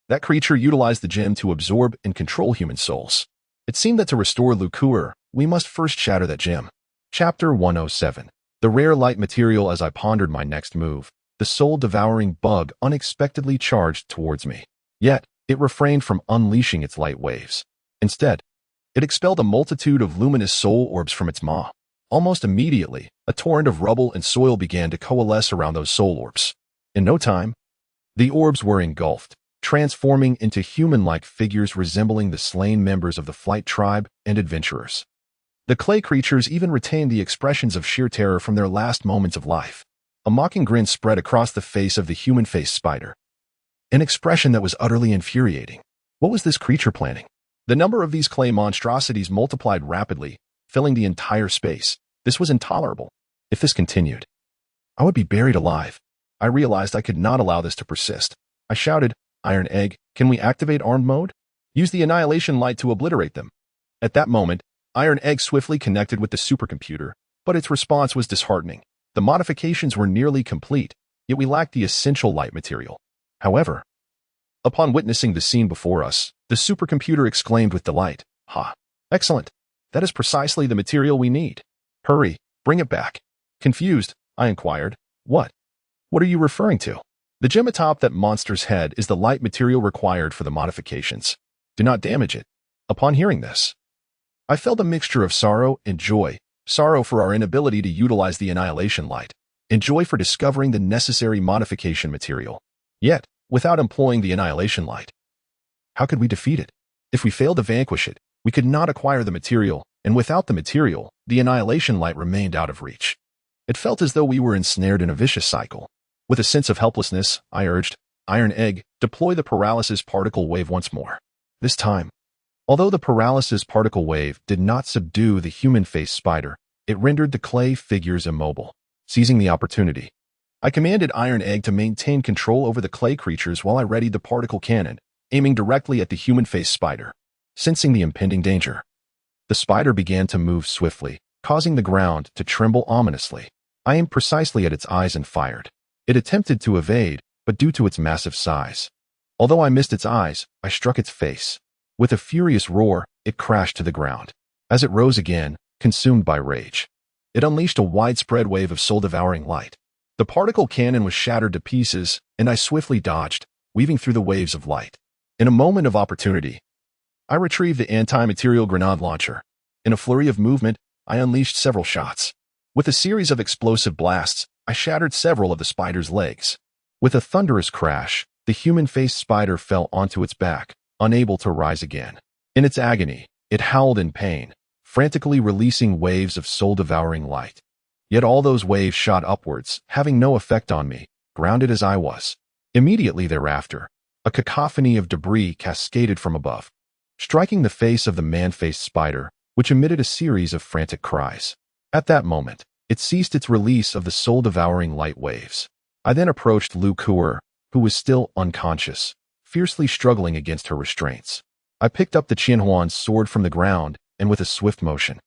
that creature utilized the gem to absorb and control human souls. It seemed that to restore Lukua, we must first shatter that gem. Chapter 107. The rare light material. As I pondered my next move, the soul-devouring bug unexpectedly charged towards me. Yet, it refrained from unleashing its light waves. Instead, it expelled a multitude of luminous soul orbs from its maw. Almost immediately, a torrent of rubble and soil began to coalesce around those soul orbs. In no time, the orbs were engulfed, transforming into human-like figures resembling the slain members of the flight tribe and adventurers. The clay creatures even retained the expressions of sheer terror from their last moments of life. A mocking grin spread across the face of the human-faced spider, an expression that was utterly infuriating. What was this creature planning? The number of these clay monstrosities multiplied rapidly, filling the entire space. This was intolerable. If this continued, I would be buried alive. I realized I could not allow this to persist. I shouted, "Iron Egg, can we activate armed mode? Use the annihilation light to obliterate them." At that moment, Iron Egg swiftly connected with the supercomputer, but its response was disheartening. The modifications were nearly complete, yet we lacked the essential light material. However, upon witnessing the scene before us, the supercomputer exclaimed with delight, "Ha! Excellent! That is precisely the material we need. Hurry, bring it back." Confused, I inquired, What are you referring to?" "The gem atop that monster's head is the light material required for the modifications. Do not damage it." Upon hearing this, I felt a mixture of sorrow and joy. Sorrow for our inability to utilize the annihilation light, and joy for discovering the necessary modification material. Yet, without employing the annihilation light, how could we defeat it? If we failed to vanquish it, we could not acquire the material, and without the material, the annihilation light remained out of reach. It felt as though we were ensnared in a vicious cycle. With a sense of helplessness, I urged, "Iron Egg, deploy the paralysis particle wave once more." This time, although the paralysis particle wave did not subdue the human-faced spider, it rendered the clay figures immobile. Seizing the opportunity, I commanded Iron Egg to maintain control over the clay creatures while I readied the particle cannon, aiming directly at the human-faced spider. Sensing the impending danger, the spider began to move swiftly, causing the ground to tremble ominously. I aimed precisely at its eyes and fired. It attempted to evade, but due to its massive size. Although I missed its eyes, I struck its face. With a furious roar, it crashed to the ground. As it rose again, consumed by rage, it unleashed a widespread wave of soul-devouring light. The particle cannon was shattered to pieces, and I swiftly dodged, weaving through the waves of light. In a moment of opportunity, I retrieved the anti-material grenade launcher. In a flurry of movement, I unleashed several shots. With a series of explosive blasts, I shattered several of the spider's legs. With a thunderous crash, the human-faced spider fell onto its back, unable to rise again. In its agony, it howled in pain, frantically releasing waves of soul-devouring light. Yet all those waves shot upwards, having no effect on me, grounded as I was. Immediately thereafter, a cacophony of debris cascaded from above, striking the face of the man-faced spider, which emitted a series of frantic cries. At that moment, it ceased its release of the soul-devouring light waves. I then approached Lu Kuer, who was still unconscious, fiercely struggling against her restraints. I picked up the Qianhuan's sword from the ground, and with a swift motion,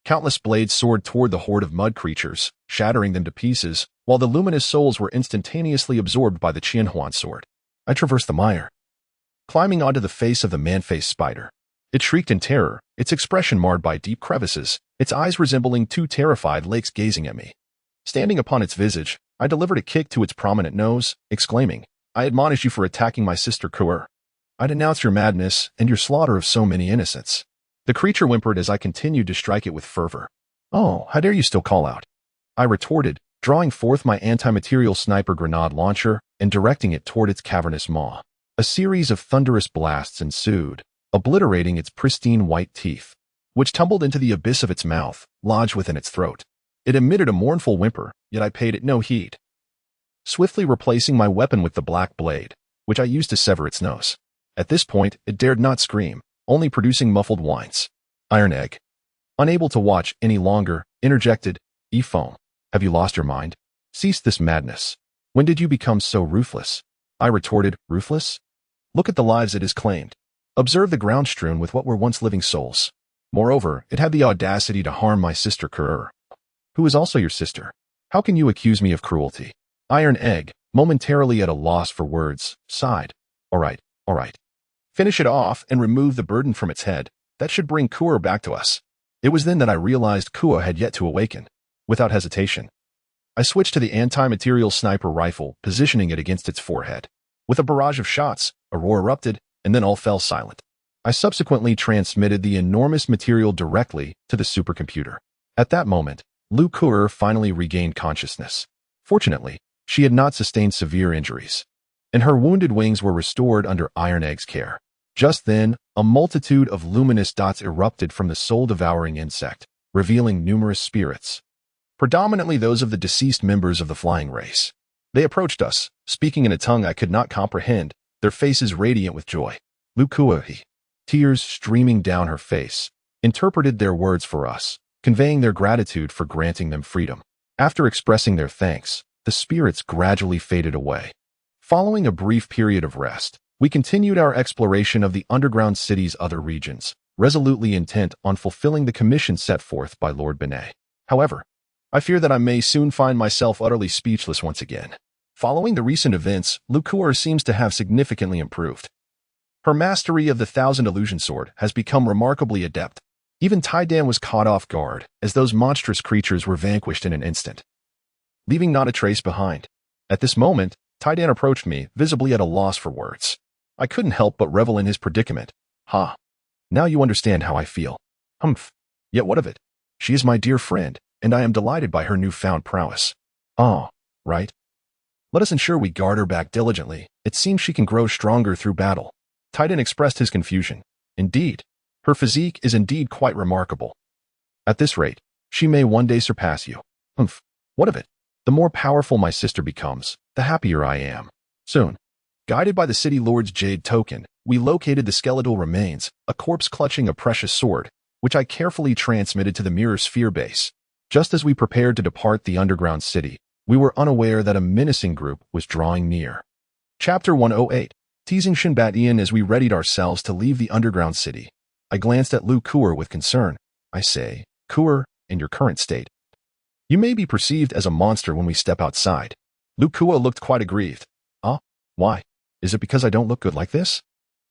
countless blades soared toward the horde of mud creatures, shattering them to pieces, while the luminous souls were instantaneously absorbed by the Qianhuan sword. I traversed the mire, climbing onto the face of the man-faced spider. It shrieked in terror, its expression marred by deep crevices, its eyes resembling two terrified lakes gazing at me. Standing upon its visage, I delivered a kick to its prominent nose, exclaiming, "I admonish you for attacking my sister Kuer. I denounce your madness and your slaughter of so many innocents." The creature whimpered as I continued to strike it with fervor. "Oh, how dare you still call out?" I retorted, drawing forth my anti-material sniper grenade launcher and directing it toward its cavernous maw. A series of thunderous blasts ensued, obliterating its pristine white teeth, which tumbled into the abyss of its mouth, lodged within its throat. It emitted a mournful whimper, yet I paid it no heed, swiftly replacing my weapon with the black blade, which I used to sever its nose. At this point, it dared not scream, only producing muffled whines. Iron Egg, unable to watch any longer, interjected, "Ephone, have you lost your mind? Cease this madness. When did you become so ruthless?" I retorted, "Ruthless? Look at the lives it has claimed. Observe the ground strewn with what were once living souls. Moreover, it had the audacity to harm my sister Kuer, who is also your sister. How can you accuse me of cruelty?" Iron Egg, momentarily at a loss for words, sighed. All right. Finish it off and remove the burden from its head. That should bring Kuer back to us." It was then that I realized Kuer had yet to awaken. Without hesitation, I switched to the anti-material sniper rifle, positioning it against its forehead. With a barrage of shots, a roar erupted, and then all fell silent. I subsequently transmitted the enormous material directly to the supercomputer. At that moment, Lu Kuer finally regained consciousness. Fortunately, she had not sustained severe injuries, and her wounded wings were restored under Iron Egg's care. Just then, a multitude of luminous dots erupted from the soul-devouring insect, revealing numerous spirits, predominantly those of the deceased members of the flying race. They approached us, speaking in a tongue I could not comprehend, their faces radiant with joy. Lu Kuer, tears streaming down her face, interpreted their words for us, conveying their gratitude for granting them freedom. After expressing their thanks, the spirits gradually faded away. Following a brief period of rest, we continued our exploration of the underground city's other regions, resolutely intent on fulfilling the commission set forth by Lord Benet. However, I fear that I may soon find myself utterly speechless once again. Following the recent events, Lu Kuer seems to have significantly improved. Her mastery of the Thousand Illusion Sword has become remarkably adept. Even Taidan was caught off guard, as those monstrous creatures were vanquished in an instant, leaving not a trace behind. At this moment, Taidan approached me, visibly at a loss for words. I couldn't help but revel in his predicament. "Ha! Now you understand how I feel." "Humph. Yet what of it? She is my dear friend, and I am delighted by her newfound prowess." "Oh, right. Let us ensure we guard her back diligently. It seems she can grow stronger through battle." Taidan expressed his confusion. "Indeed. Her physique is indeed quite remarkable. At this rate, she may one day surpass you." "Humph. What of it? The more powerful my sister becomes, the happier I am." Soon, guided by the city lord's jade token, we located the skeletal remains, a corpse clutching a precious sword, which I carefully transmitted to the mirror sphere base. Just as we prepared to depart the underground city, we were unaware that a menacing group was drawing near. Chapter 108. Teasing Shinbat-Ian. As we readied ourselves to leave the underground city, I glanced at Lu Kuer with concern. "I say, Kuer, in your current state. You may be perceived as a monster when we step outside. Lukua looked quite aggrieved. Why? Is it because I don't look good like this?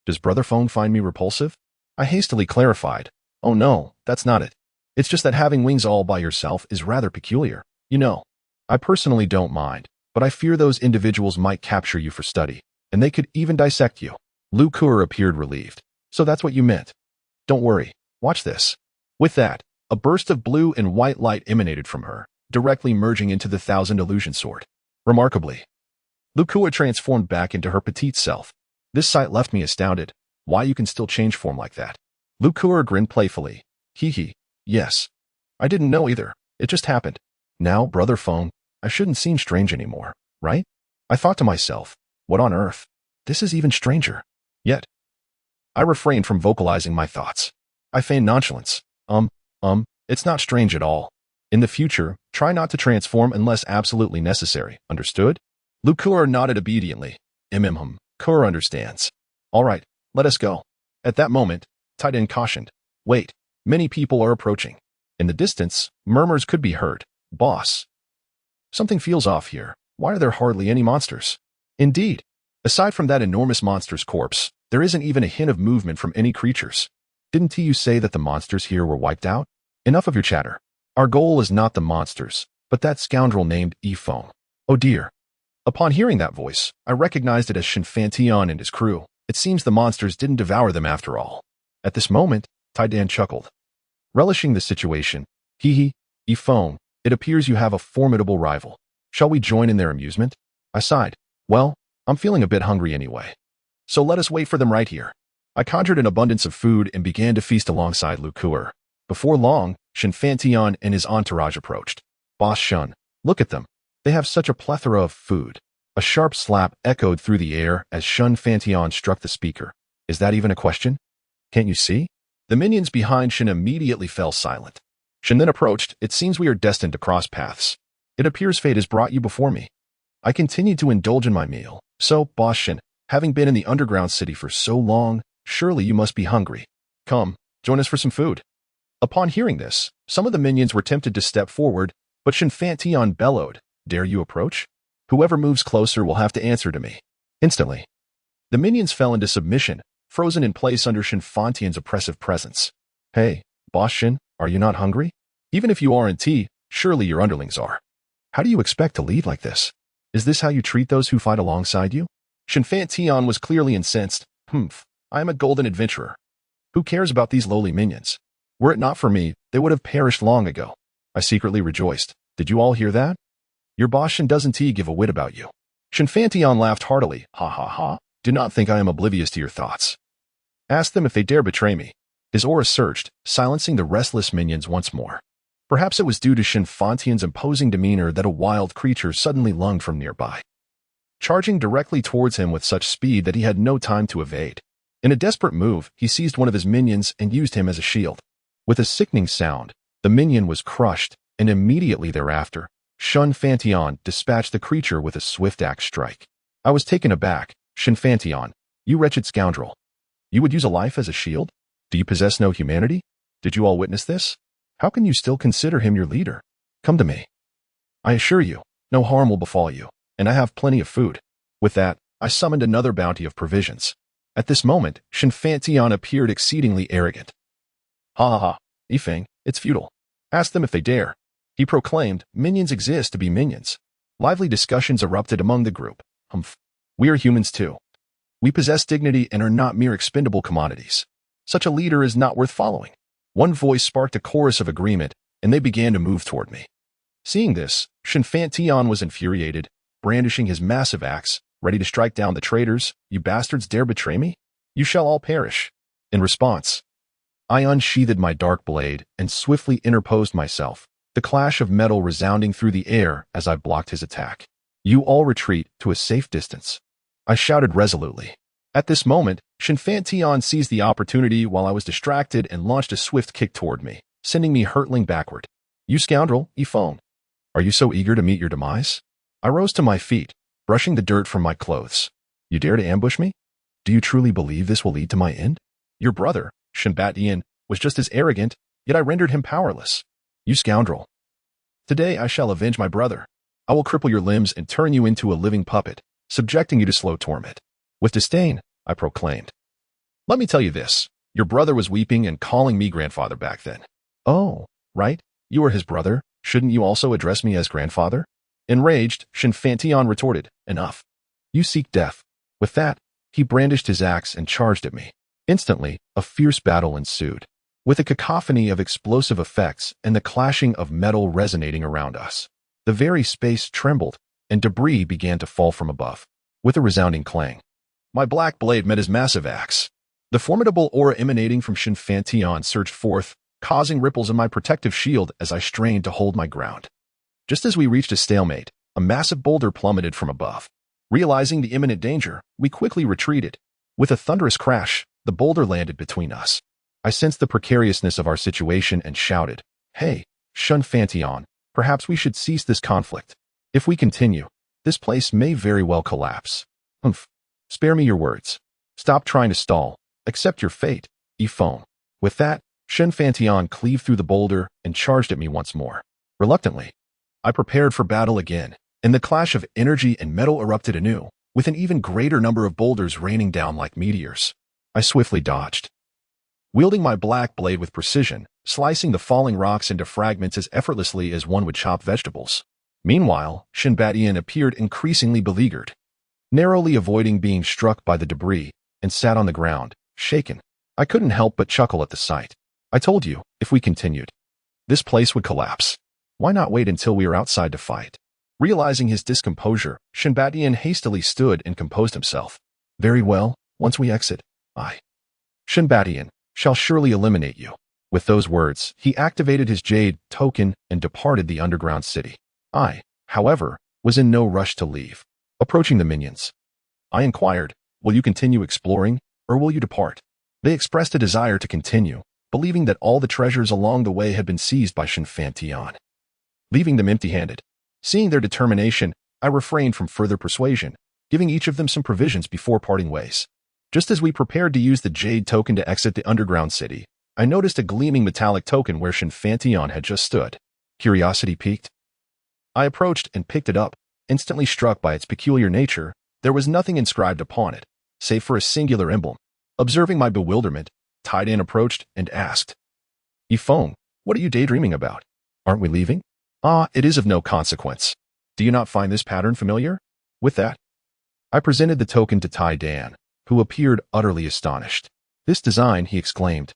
Does Brother Phone find me repulsive? I hastily clarified. Oh no, that's not it. It's just that having wings all by yourself is rather peculiar. You know, I personally don't mind, but I fear those individuals might capture you for study, and they could even dissect you. Lukua appeared relieved. So that's what you meant. Don't worry, watch this. With that, a burst of blue and white light emanated from her, directly merging into the Thousand Illusion Sword. Remarkably, Lukua transformed back into her petite self. This sight left me astounded. Why you can still change form like that? Lukua grinned playfully. Hee. Yes. I didn't know either. It just happened. Now, Brother Phone, I shouldn't seem strange anymore, right? I thought to myself, what on earth? This is even stranger. Yet, I refrained from vocalizing my thoughts. I feigned nonchalance. It's not strange at all. In the future, try not to transform unless absolutely necessary. Understood? Lukua nodded obediently. Kur understands. All right, let us go. At that moment, Taiden cautioned. Wait, many people are approaching. In the distance, murmurs could be heard. Boss. Something feels off here. Why are there hardly any monsters? Indeed. Aside from that enormous monster's corpse, there isn't even a hint of movement from any creatures. Didn't you say that the monsters here were wiped out? Enough of your chatter. Our goal is not the monsters, but that scoundrel named Ifong. Oh dear. Upon hearing that voice, I recognized it as Shinfantion and his crew. It seems the monsters didn't devour them after all. At this moment, Taidan chuckled. Relishing the situation, Ifong, it appears you have a formidable rival. Shall we join in their amusement? I sighed. Well, I'm feeling a bit hungry anyway. So let us wait for them right here. I conjured an abundance of food and began to feast alongside Lukua. Before long, Shinfantion and his entourage approached. Boss Shun, look at them. They have such a plethora of food. A sharp slap echoed through the air as Shinfantion struck the speaker. Is that even a question? Can't you see? The minions behind Shin immediately fell silent. Shin then approached. It seems we are destined to cross paths. It appears fate has brought you before me. I continued to indulge in my meal. So, Boss Shin, having been in the underground city for so long, surely you must be hungry. Come, join us for some food. Upon hearing this, some of the minions were tempted to step forward, but Shinfantion bellowed, Dare you approach? Whoever moves closer will have to answer to me. Instantly, the minions fell into submission, frozen in place under Shinfantion's oppressive presence. Hey, Boss Shin, are you not hungry? Even if you aren't, surely your underlings are. How do you expect to lead like this? Is this how you treat those who fight alongside you? Shinfantion was clearly incensed. I am a golden adventurer. Who cares about these lowly minions? Were it not for me, they would have perished long ago. I secretly rejoiced. Did you all hear that? Your boss Shin doesn't give a whit about you. Shinfantion laughed heartily. Ha. Do not think I am oblivious to your thoughts. Ask them if they dare betray me. His aura surged, silencing the restless minions once more. Perhaps it was due to Shinfantion's imposing demeanor that a wild creature suddenly lunged from nearby, charging directly towards him with such speed that he had no time to evade. In a desperate move, he seized one of his minions and used him as a shield. With a sickening sound, the minion was crushed, and immediately thereafter, Shinfantion dispatched the creature with a swift axe strike. I was taken aback. Shinfantion, you wretched scoundrel. You would use a life as a shield? Do you possess no humanity? Did you all witness this? How can you still consider him your leader? Come to me. I assure you, no harm will befall you, and I have plenty of food. With that, I summoned another bounty of provisions. At this moment, Shinfantion appeared exceedingly arrogant. Ha, Ifeng, it's futile. Ask them if they dare. He proclaimed, minions exist to be minions. Lively discussions erupted among the group. We are humans too. We possess dignity and are not mere expendable commodities. Such a leader is not worth following. One voice sparked a chorus of agreement, and they began to move toward me. Seeing this, Shinfantion was infuriated, brandishing his massive axe, ready to strike down the traitors. You bastards dare betray me? You shall all perish. In response, I unsheathed my dark blade and swiftly interposed myself, the clash of metal resounding through the air as I blocked his attack. You all retreat to a safe distance. I shouted resolutely. At this moment, Shinfantion seized the opportunity while I was distracted and launched a swift kick toward me, sending me hurtling backward. You scoundrel, Ifong. Are you so eager to meet your demise? I rose to my feet, brushing the dirt from my clothes. You dare to ambush me? Do you truly believe this will lead to my end? Your brother, Shinbatian, was just as arrogant, yet I rendered him powerless. You scoundrel. Today I shall avenge my brother. I will cripple your limbs and turn you into a living puppet, subjecting you to slow torment. With disdain, I proclaimed. Let me tell you this. Your brother was weeping and calling me grandfather back then. Oh, right. You are his brother. Shouldn't you also address me as grandfather? Enraged, Shinfantion retorted, Enough. You seek death. With that, he brandished his axe and charged at me. Instantly, a fierce battle ensued, with a cacophony of explosive effects and the clashing of metal resonating around us. The very space trembled, and debris began to fall from above, with a resounding clang. My black blade met his massive axe. The formidable aura emanating from Shinfantion surged forth, causing ripples in my protective shield as I strained to hold my ground. Just as we reached a stalemate, a massive boulder plummeted from above. Realizing the imminent danger, we quickly retreated. With a thunderous crash, the boulder landed between us. I sensed the precariousness of our situation and shouted, Hey, Shinfantion, perhaps we should cease this conflict. If we continue, this place may very well collapse. Humph. Spare me your words. Stop trying to stall. Accept your fate, Ifone. With that, Shinfantion cleaved through the boulder and charged at me once more. Reluctantly, I prepared for battle again, and the clash of energy and metal erupted anew, with an even greater number of boulders raining down like meteors. I swiftly dodged, wielding my black blade with precision, slicing the falling rocks into fragments as effortlessly as one would chop vegetables. Meanwhile, Shinfantion appeared increasingly beleaguered, narrowly avoiding being struck by the debris, and sat on the ground, shaken. I couldn't help but chuckle at the sight. I told you, if we continued, this place would collapse. Why not wait until we are outside to fight? Realizing his discomposure, Shinfantion hastily stood and composed himself. Very well, once we exit, I, Shinfantion, shall surely eliminate you. With those words, he activated his jade token and departed the underground city. I, however, was in no rush to leave. Approaching the minions, I inquired, Will you continue exploring, or will you depart? They expressed a desire to continue, believing that all the treasures along the way had been seized by Shinfantion, leaving them empty-handed. Seeing their determination, I refrained from further persuasion, giving each of them some provisions before parting ways. Just as we prepared to use the jade token to exit the underground city, I noticed a gleaming metallic token where Shinfantion had just stood. Curiosity piqued. I approached and picked it up, instantly struck by its peculiar nature. There was nothing inscribed upon it, save for a singular emblem. Observing my bewilderment, Taidan approached and asked, Ifone, what are you daydreaming about? Aren't we leaving? Ah, it is of no consequence. Do you not find this pattern familiar? With that, I presented the token to Taidan, who appeared utterly astonished. This design, he exclaimed,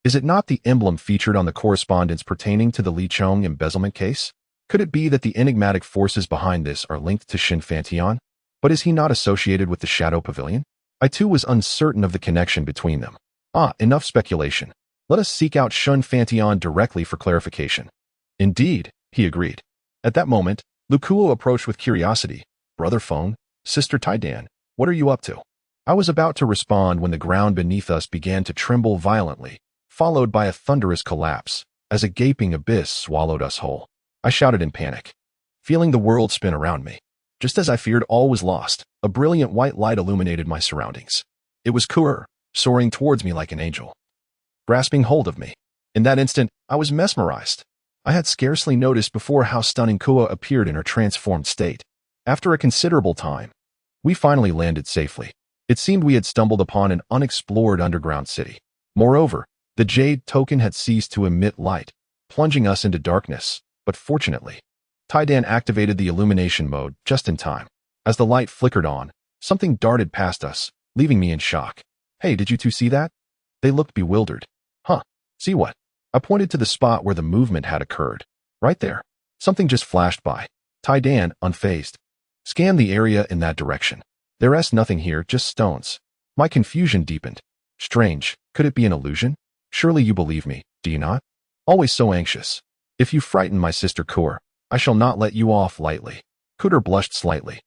is it not the emblem featured on the correspondence pertaining to the Lichong embezzlement case? Could it be that the enigmatic forces behind this are linked to Shinfantion? But is he not associated with the Shadow Pavilion? I too was uncertain of the connection between them. Ah, enough speculation. Let us seek out Shinfantion directly for clarification. Indeed, he agreed. At that moment, Lukuo approached with curiosity. Brother Feng, Sister Taidan, what are you up to? I was about to respond when the ground beneath us began to tremble violently, followed by a thunderous collapse, as a gaping abyss swallowed us whole. I shouted in panic, feeling the world spin around me. Just as I feared all was lost, a brilliant white light illuminated my surroundings. It was Kuer, soaring towards me like an angel, grasping hold of me. In that instant, I was mesmerized. I had scarcely noticed before how stunning Kuo appeared in her transformed state. After a considerable time, we finally landed safely. It seemed we had stumbled upon an unexplored underground city. Moreover, the jade token had ceased to emit light, plunging us into darkness, but fortunately, Taidan activated the illumination mode just in time. As the light flickered on, something darted past us, leaving me in shock. Hey, did you two see that? They looked bewildered. Huh, see what? I pointed to the spot where the movement had occurred. Right there. Something just flashed by. Taidan, unfazed, scanned the area in that direction. There's nothing here, just stones. My confusion deepened. Strange, could it be an illusion? Surely you believe me, do you not? Always so anxious. If you frighten my sister Kur, I shall not let you off lightly. Kuter blushed slightly.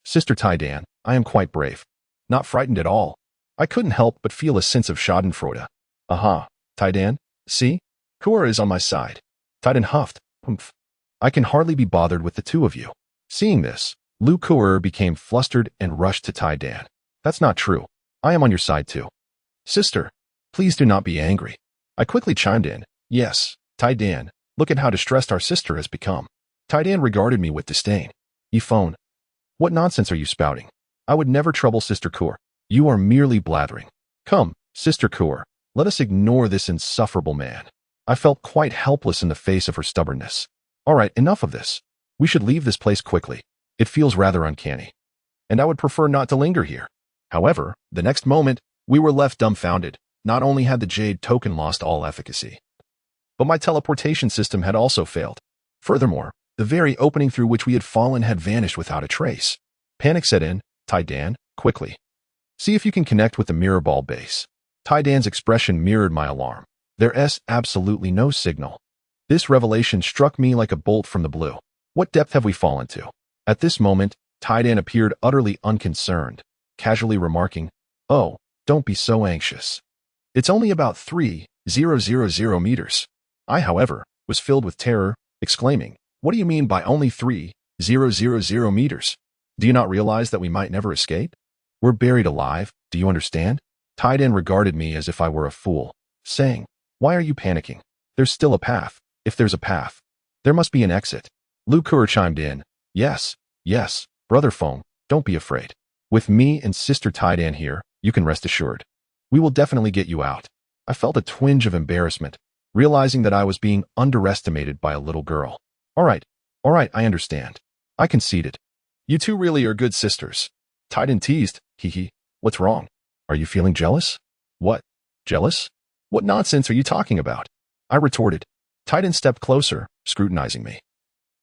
Sister Taidan, I am quite brave. Not frightened at all. I couldn't help but feel a sense of schadenfreude. Aha, Taidan, see? Kur is on my side. Taidan huffed. Humph. I can hardly be bothered with the two of you. Seeing this, Lu Kuer became flustered and rushed to Taidan. That's not true. I am on your side too. Sister, please do not be angry. I quickly chimed in. Yes, Taidan, Look at how distressed our sister has become. Taidan regarded me with disdain. Phone. What nonsense are you spouting? I would never trouble Sister Kur. You are merely blathering. Come, Sister Kur, let us ignore this insufferable man. I felt quite helpless in the face of her stubbornness. All right, enough of this. We should leave this place quickly. It feels rather uncanny. And I would prefer not to linger here. However, the next moment, we were left dumbfounded. Not only had the Jade token lost all efficacy, but my teleportation system had also failed. Furthermore, the very opening through which we had fallen had vanished without a trace. Panic set in. Taidan, quickly. See if you can connect with the mirror ball base. Taidan's expression mirrored my alarm. There's absolutely no signal. This revelation struck me like a bolt from the blue. What depth have we fallen to? At this moment, Taidan appeared utterly unconcerned, casually remarking, "Oh, don't be so anxious. It's only about 3,000 meters. I, however, was filled with terror, exclaiming, "What do you mean by only 3,000 meters? Do you not realize that we might never escape? We're buried alive, do you understand?" Taidan regarded me as if I were a fool, saying, "Why are you panicking? There's still a path. If there's a path, there must be an exit." Lu Kur chimed in, Yes, brother Feng, don't be afraid. With me and Sister Taidan here, you can rest assured. We will definitely get you out." I felt a twinge of embarrassment, realizing that I was being underestimated by a little girl. All right, I understand. I conceded. You two really are good sisters. Taidan teased, Hee. What's wrong? Are you feeling jealous? What? Jealous? What nonsense are you talking about? I retorted. Taidan stepped closer, scrutinizing me.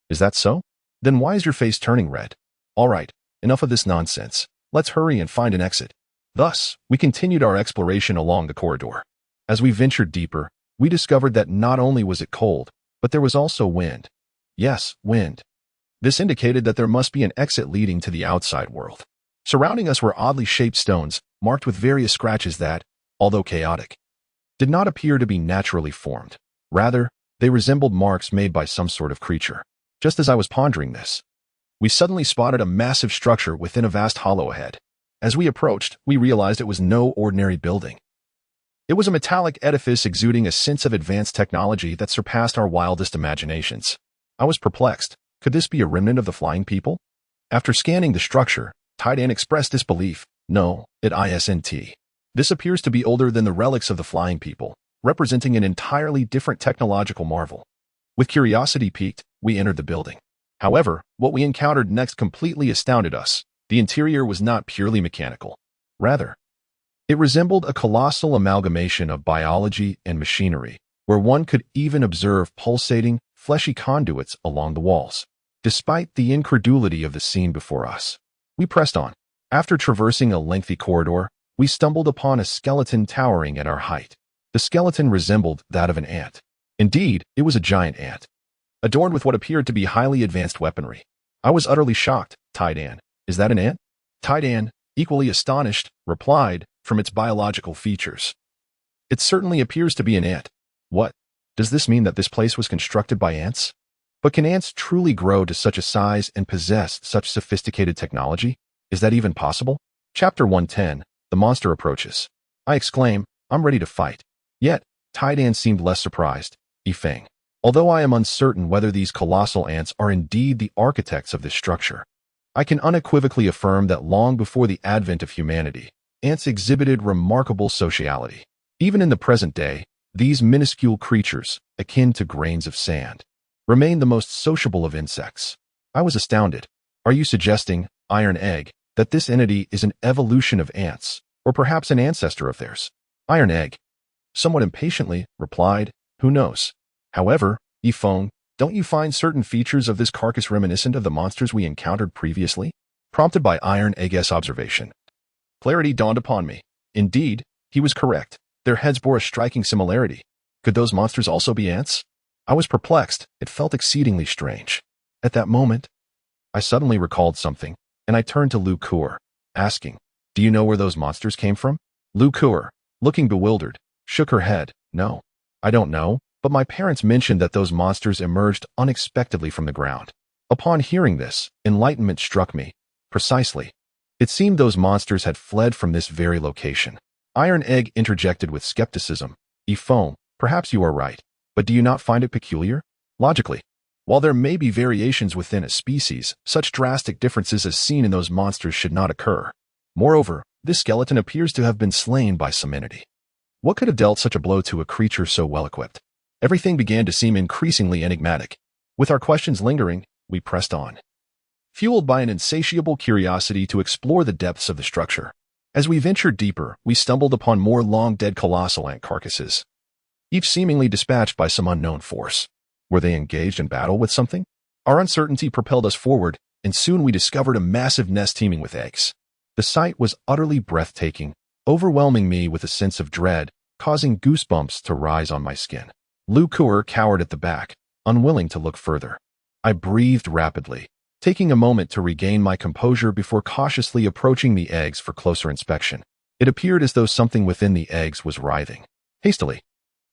Is that so? Then why is your face turning red? All right, enough of this nonsense. Let's hurry and find an exit. Thus, we continued our exploration along the corridor. As we ventured deeper, we discovered that not only was it cold, but there was also wind. Yes, wind. This indicated that there must be an exit leading to the outside world. Surrounding us were oddly shaped stones, marked with various scratches that, although chaotic, did not appear to be naturally formed. Rather, they resembled marks made by some sort of creature. Just as I was pondering this, we suddenly spotted a massive structure within a vast hollow ahead. As we approached, we realized it was no ordinary building. It was a metallic edifice exuding a sense of advanced technology that surpassed our wildest imaginations. I was perplexed. Could this be a remnant of the flying people? After scanning the structure, Taidan expressed disbelief. No, it isn't. This appears to be older than the relics of the flying people, representing an entirely different technological marvel. With curiosity piqued, we entered the building. However, what we encountered next completely astounded us. The interior was not purely mechanical. Rather, it resembled a colossal amalgamation of biology and machinery, where one could even observe pulsating, fleshy conduits along the walls. Despite the incredulity of the scene before us, we pressed on. After traversing a lengthy corridor, we stumbled upon a skeleton towering at our height. The skeleton resembled that of an ant. Indeed, it was a giant ant, adorned with what appeared to be highly advanced weaponry. I was utterly shocked. Taidan, is that an ant? Taidan, equally astonished, replied, from its biological features. It certainly appears to be an ant. What? Does this mean that this place was constructed by ants? But can ants truly grow to such a size and possess such sophisticated technology? Is that even possible? Chapter 110, The Monster Approaches. I exclaim, I'm ready to fight. Yet, Taidan seemed less surprised. Yifeng. Although I am uncertain whether these colossal ants are indeed the architects of this structure, I can unequivocally affirm that long before the advent of humanity, ants exhibited remarkable sociality. Even in the present day, these minuscule creatures, akin to grains of sand, remain the most sociable of insects. I was astounded. Are you suggesting, Iron Egg, that this entity is an evolution of ants, or perhaps an ancestor of theirs? Iron Egg, somewhat impatiently, replied, Who knows? However, Yifeng, don't you find certain features of this carcass reminiscent of the monsters we encountered previously? Prompted by Iron Egg's observation, clarity dawned upon me. Indeed, he was correct. Their heads bore a striking similarity. Could those monsters also be ants? I was perplexed. It felt exceedingly strange. At that moment, I suddenly recalled something, and I turned to Lu Kur, asking, Do you know where those monsters came from? Lu Kur, looking bewildered, shook her head. No, I don't know, but my parents mentioned that those monsters emerged unexpectedly from the ground. Upon hearing this, enlightenment struck me. Precisely. It seemed those monsters had fled from this very location. Iron Egg interjected with skepticism. Yifeng, perhaps you are right, but do you not find it peculiar? Logically, while there may be variations within a species, such drastic differences as seen in those monsters should not occur. Moreover, this skeleton appears to have been slain by some entity. What could have dealt such a blow to a creature so well-equipped? Everything began to seem increasingly enigmatic. With our questions lingering, we pressed on, fueled by an insatiable curiosity to explore the depths of the structure. As we ventured deeper, we stumbled upon more long-dead colossal ant carcasses, each seemingly dispatched by some unknown force. Were they engaged in battle with something? Our uncertainty propelled us forward, and soon we discovered a massive nest teeming with eggs. The sight was utterly breathtaking, overwhelming me with a sense of dread, causing goosebumps to rise on my skin. Lukur cowered at the back, unwilling to look further. I breathed rapidly, taking a moment to regain my composure before cautiously approaching the eggs for closer inspection. It appeared as though something within the eggs was writhing. Hastily,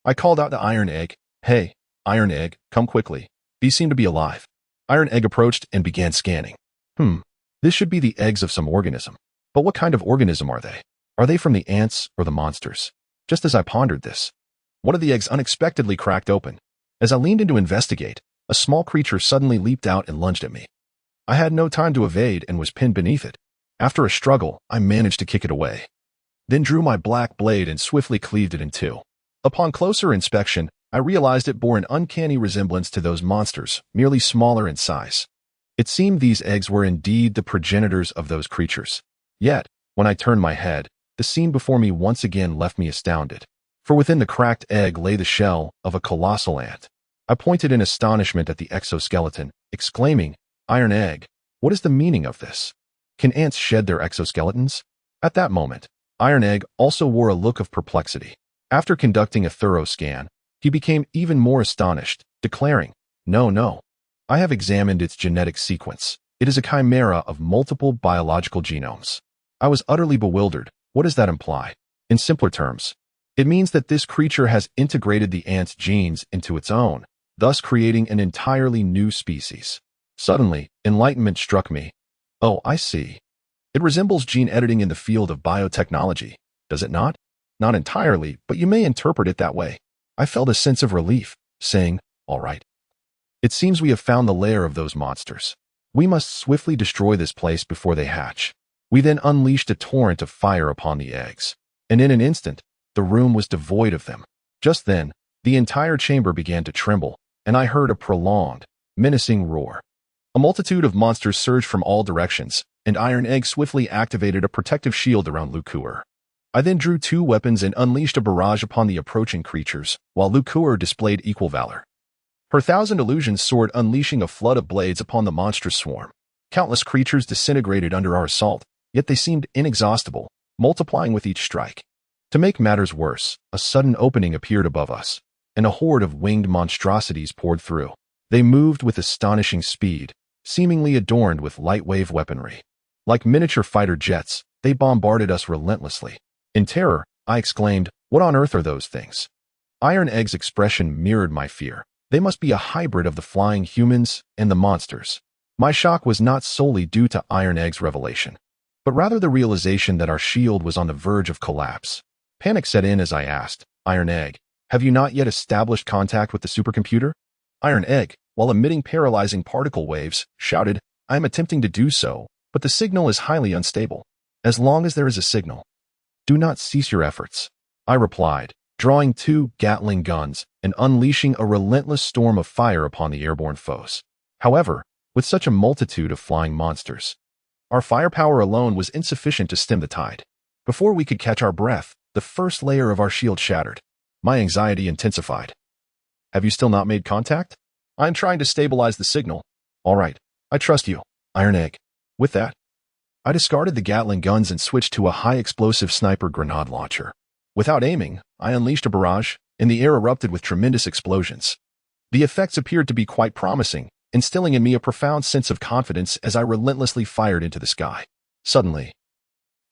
I called out to Iron Egg, "Hey, Iron Egg, come quickly. These seem to be alive." Iron Egg approached and began scanning. This should be the eggs of some organism. But what kind of organism are they? Are they from the ants or the monsters? Just as I pondered this, one of the eggs unexpectedly cracked open. As I leaned in to investigate, a small creature suddenly leaped out and lunged at me. I had no time to evade and was pinned beneath it. After a struggle, I managed to kick it away, then drew my black blade and swiftly cleaved it in two. Upon closer inspection, I realized it bore an uncanny resemblance to those monsters, merely smaller in size. It seemed these eggs were indeed the progenitors of those creatures. Yet, when I turned my head, the scene before me once again left me astounded. For within the cracked egg lay the shell of a colossal ant. I pointed in astonishment at the exoskeleton, exclaiming, "Iron Egg, what is the meaning of this? Can ants shed their exoskeletons?" At that moment, Iron Egg also wore a look of perplexity. After conducting a thorough scan, he became even more astonished, declaring, No, I have examined its genetic sequence. It is a chimera of multiple biological genomes." I was utterly bewildered. What does that imply? In simpler terms, it means that this creature has integrated the ant's genes into its own, thus creating an entirely new species. Suddenly, enlightenment struck me. Oh, I see. It resembles gene editing in the field of biotechnology, does it not? Not entirely, but you may interpret it that way. I felt a sense of relief, saying, "All right. It seems we have found the lair of those monsters. We must swiftly destroy this place before they hatch." We then unleashed a torrent of fire upon the eggs, and in an instant, the room was devoid of them. Just then, the entire chamber began to tremble, and I heard a prolonged, menacing roar. A multitude of monsters surged from all directions, and Iron Egg swiftly activated a protective shield around Lukur. I then drew two weapons and unleashed a barrage upon the approaching creatures, while Lukur displayed equal valor. Her 1,000 illusions soared, unleashing a flood of blades upon the monstrous swarm. Countless creatures disintegrated under our assault, yet they seemed inexhaustible, multiplying with each strike. To make matters worse, a sudden opening appeared above us, and a horde of winged monstrosities poured through. They moved with astonishing speed, seemingly adorned with light-wave weaponry. Like miniature fighter jets, they bombarded us relentlessly. In terror, I exclaimed, "What on earth are those things?" Iron Egg's expression mirrored my fear. They must be a hybrid of the flying humans and the monsters. My shock was not solely due to Iron Egg's revelation, but rather the realization that our shield was on the verge of collapse. Panic set in as I asked, "Iron Egg, have you not yet established contact with the supercomputer?" Iron Egg, while emitting paralyzing particle waves, shouted, "I am attempting to do so, but the signal is highly unstable. As long as there is a signal, do not cease your efforts," I replied, drawing two Gatling guns and unleashing a relentless storm of fire upon the airborne foes. However, with such a multitude of flying monsters, our firepower alone was insufficient to stem the tide. Before we could catch our breath, the first layer of our shield shattered. My anxiety intensified. "Have you still not made contact?" "I'm trying to stabilize the signal." "All right, I trust you, Iron Egg." With that, I discarded the Gatling guns and switched to a high-explosive sniper grenade launcher. Without aiming, I unleashed a barrage, and the air erupted with tremendous explosions. The effects appeared to be quite promising, instilling in me a profound sense of confidence as I relentlessly fired into the sky. Suddenly,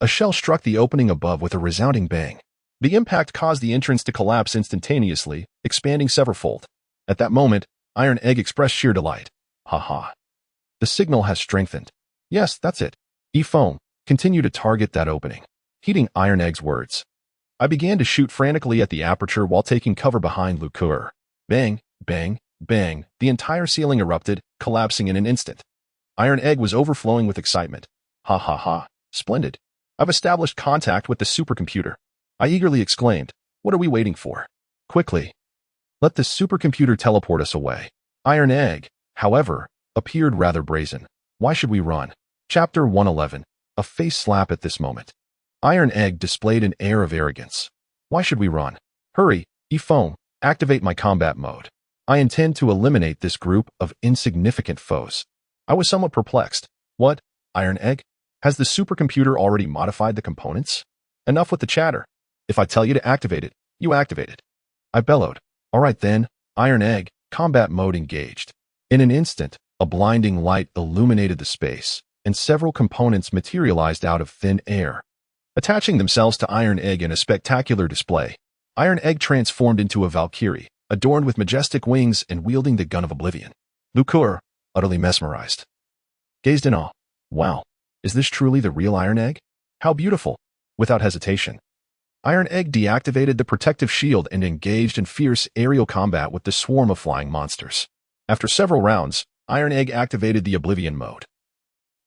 a shell struck the opening above with a resounding bang. The impact caused the entrance to collapse instantaneously, expanding severalfold. At that moment, Iron Egg expressed sheer delight. "Ha. The signal has strengthened. Yes, that's it. E-phone, continue to target that opening." Heeding Iron Egg's words, I began to shoot frantically at the aperture while taking cover behind Lukur. Bang, bang, Bang! The entire ceiling erupted, collapsing in an instant. Iron Egg was overflowing with excitement. Ha ha ha. Splendid. I've established contact with the supercomputer. I eagerly exclaimed. What are we waiting for? Quickly. Let the supercomputer teleport us away. Iron Egg, however, appeared rather brazen. Why should we run? Chapter 111. A face slap at this moment. Iron Egg displayed an air of arrogance. Why should we run? Hurry, E-Foam, activate my combat mode. I intend to eliminate this group of insignificant foes. I was somewhat perplexed. What? Iron Egg? Has the supercomputer already modified the components? Enough with the chatter. If I tell you to activate it, you activate it. I bellowed. All right then, Iron Egg, combat mode engaged. In an instant, a blinding light illuminated the space, and several components materialized out of thin air. Attaching themselves to Iron Egg in a spectacular display, Iron Egg transformed into a Valkyrie, adorned with majestic wings and wielding the gun of oblivion. Lukur, utterly mesmerized, gazed in awe. Wow, is this truly the real Iron Egg? How beautiful! Without hesitation, Iron Egg deactivated the protective shield and engaged in fierce aerial combat with the swarm of flying monsters. After several rounds, Iron Egg activated the Oblivion mode.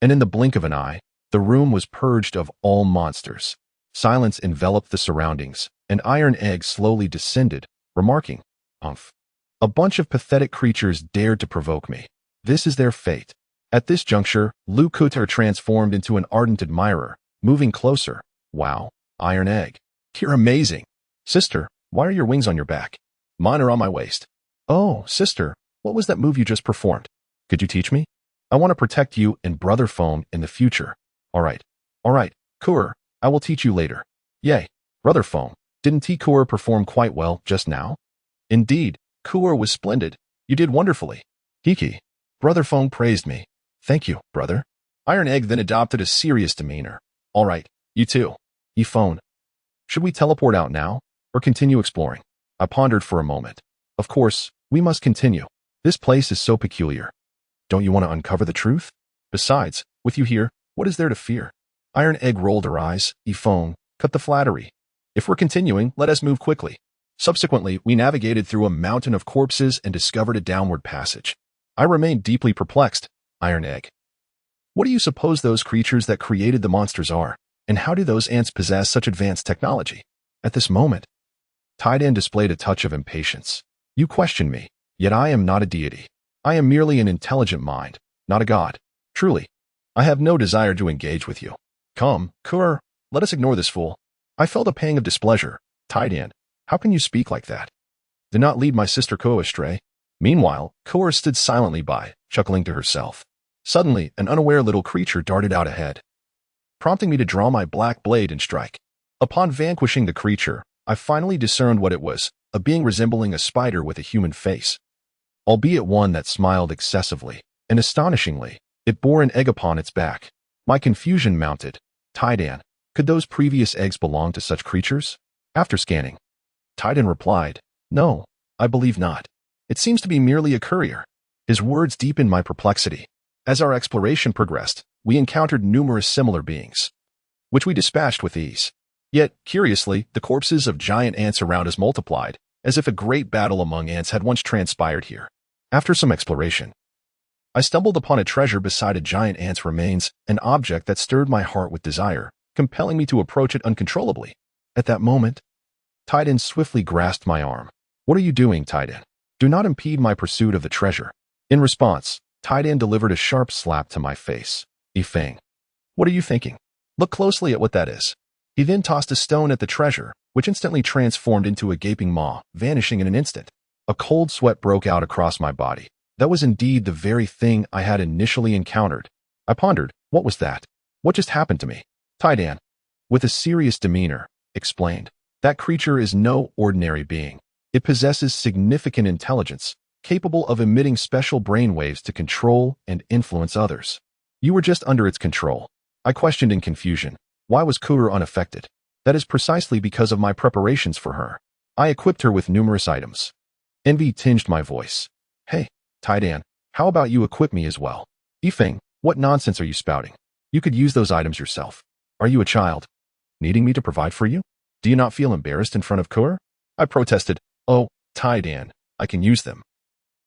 And in the blink of an eye, the room was purged of all monsters. Silence enveloped the surroundings, and Iron Egg slowly descended, remarking, "Umph. A bunch of pathetic creatures dared to provoke me. This is their fate." At this juncture, Lukuter transformed into an ardent admirer, moving closer. Wow, Iron Egg. You're amazing. Sister, why are your wings on your back? Mine are on my waist. Oh, sister, what was that move you just performed? Could you teach me? I want to protect you and Brother Foam in the future. All right, Kur, I will teach you later. Yay, Brother Foam, didn't Kur perform quite well just now? Indeed, Kur was splendid. You did wonderfully. Hiki. Brother Foam praised me. Thank you, brother. Iron Egg then adopted a serious demeanor. All right, you too. E-Phone. Should we teleport out now, or continue exploring? I pondered for a moment. Of course, we must continue. This place is so peculiar. Don't you want to uncover the truth? Besides, with you here, what is there to fear? Iron Egg rolled her eyes. E-Phone, cut the flattery. If we're continuing, let us move quickly. Subsequently, we navigated through a mountain of corpses and discovered a downward passage. I remained deeply perplexed. Iron Egg. What do you suppose those creatures that created the monsters are? And how do those ants possess such advanced technology? At this moment, Tidan displayed a touch of impatience. You question me, yet I am not a deity. I am merely an intelligent mind, not a god. Truly, I have no desire to engage with you. Come, Kur, let us ignore this fool. I felt a pang of displeasure. Tidan, how can you speak like that? Do not lead my sister Ko astray. Meanwhile, Kur stood silently by, chuckling to herself. Suddenly, an unaware little creature darted out ahead, prompting me to draw my black blade and strike. Upon vanquishing the creature, I finally discerned what it was, a being resembling a spider with a human face. Albeit one that smiled excessively, and astonishingly, it bore an egg upon its back. My confusion mounted. Tidan, could those previous eggs belong to such creatures? After scanning, Tidan replied, No, I believe not. It seems to be merely a courier. His words deepened my perplexity. As our exploration progressed, we encountered numerous similar beings, which we dispatched with ease. Yet, curiously, the corpses of giant ants around us multiplied, as if a great battle among ants had once transpired here. After some exploration, I stumbled upon a treasure beside a giant ant's remains, an object that stirred my heart with desire, compelling me to approach it uncontrollably. At that moment, Tidan swiftly grasped my arm. What are you doing, Tidan? Do not impede my pursuit of the treasure. In response, Tidan delivered a sharp slap to my face. Ifang. What are you thinking? Look closely at what that is. He then tossed a stone at the treasure, which instantly transformed into a gaping maw, vanishing in an instant. A cold sweat broke out across my body. That was indeed the very thing I had initially encountered. I pondered, what was that? What just happened to me? Tidan, with a serious demeanor, explained, that creature is no ordinary being. It possesses significant intelligence, capable of emitting special brainwaves to control and influence others. You were just under its control. I questioned in confusion. Why was Kuru unaffected? That is precisely because of my preparations for her. I equipped her with numerous items. Envy tinged my voice. Hey, Tidan, how about you equip me as well? Ifeng, what nonsense are you spouting? You could use those items yourself. Are you a child? Needing me to provide for you? Do you not feel embarrassed in front of Kur? I protested. Oh, Tidan, I can use them.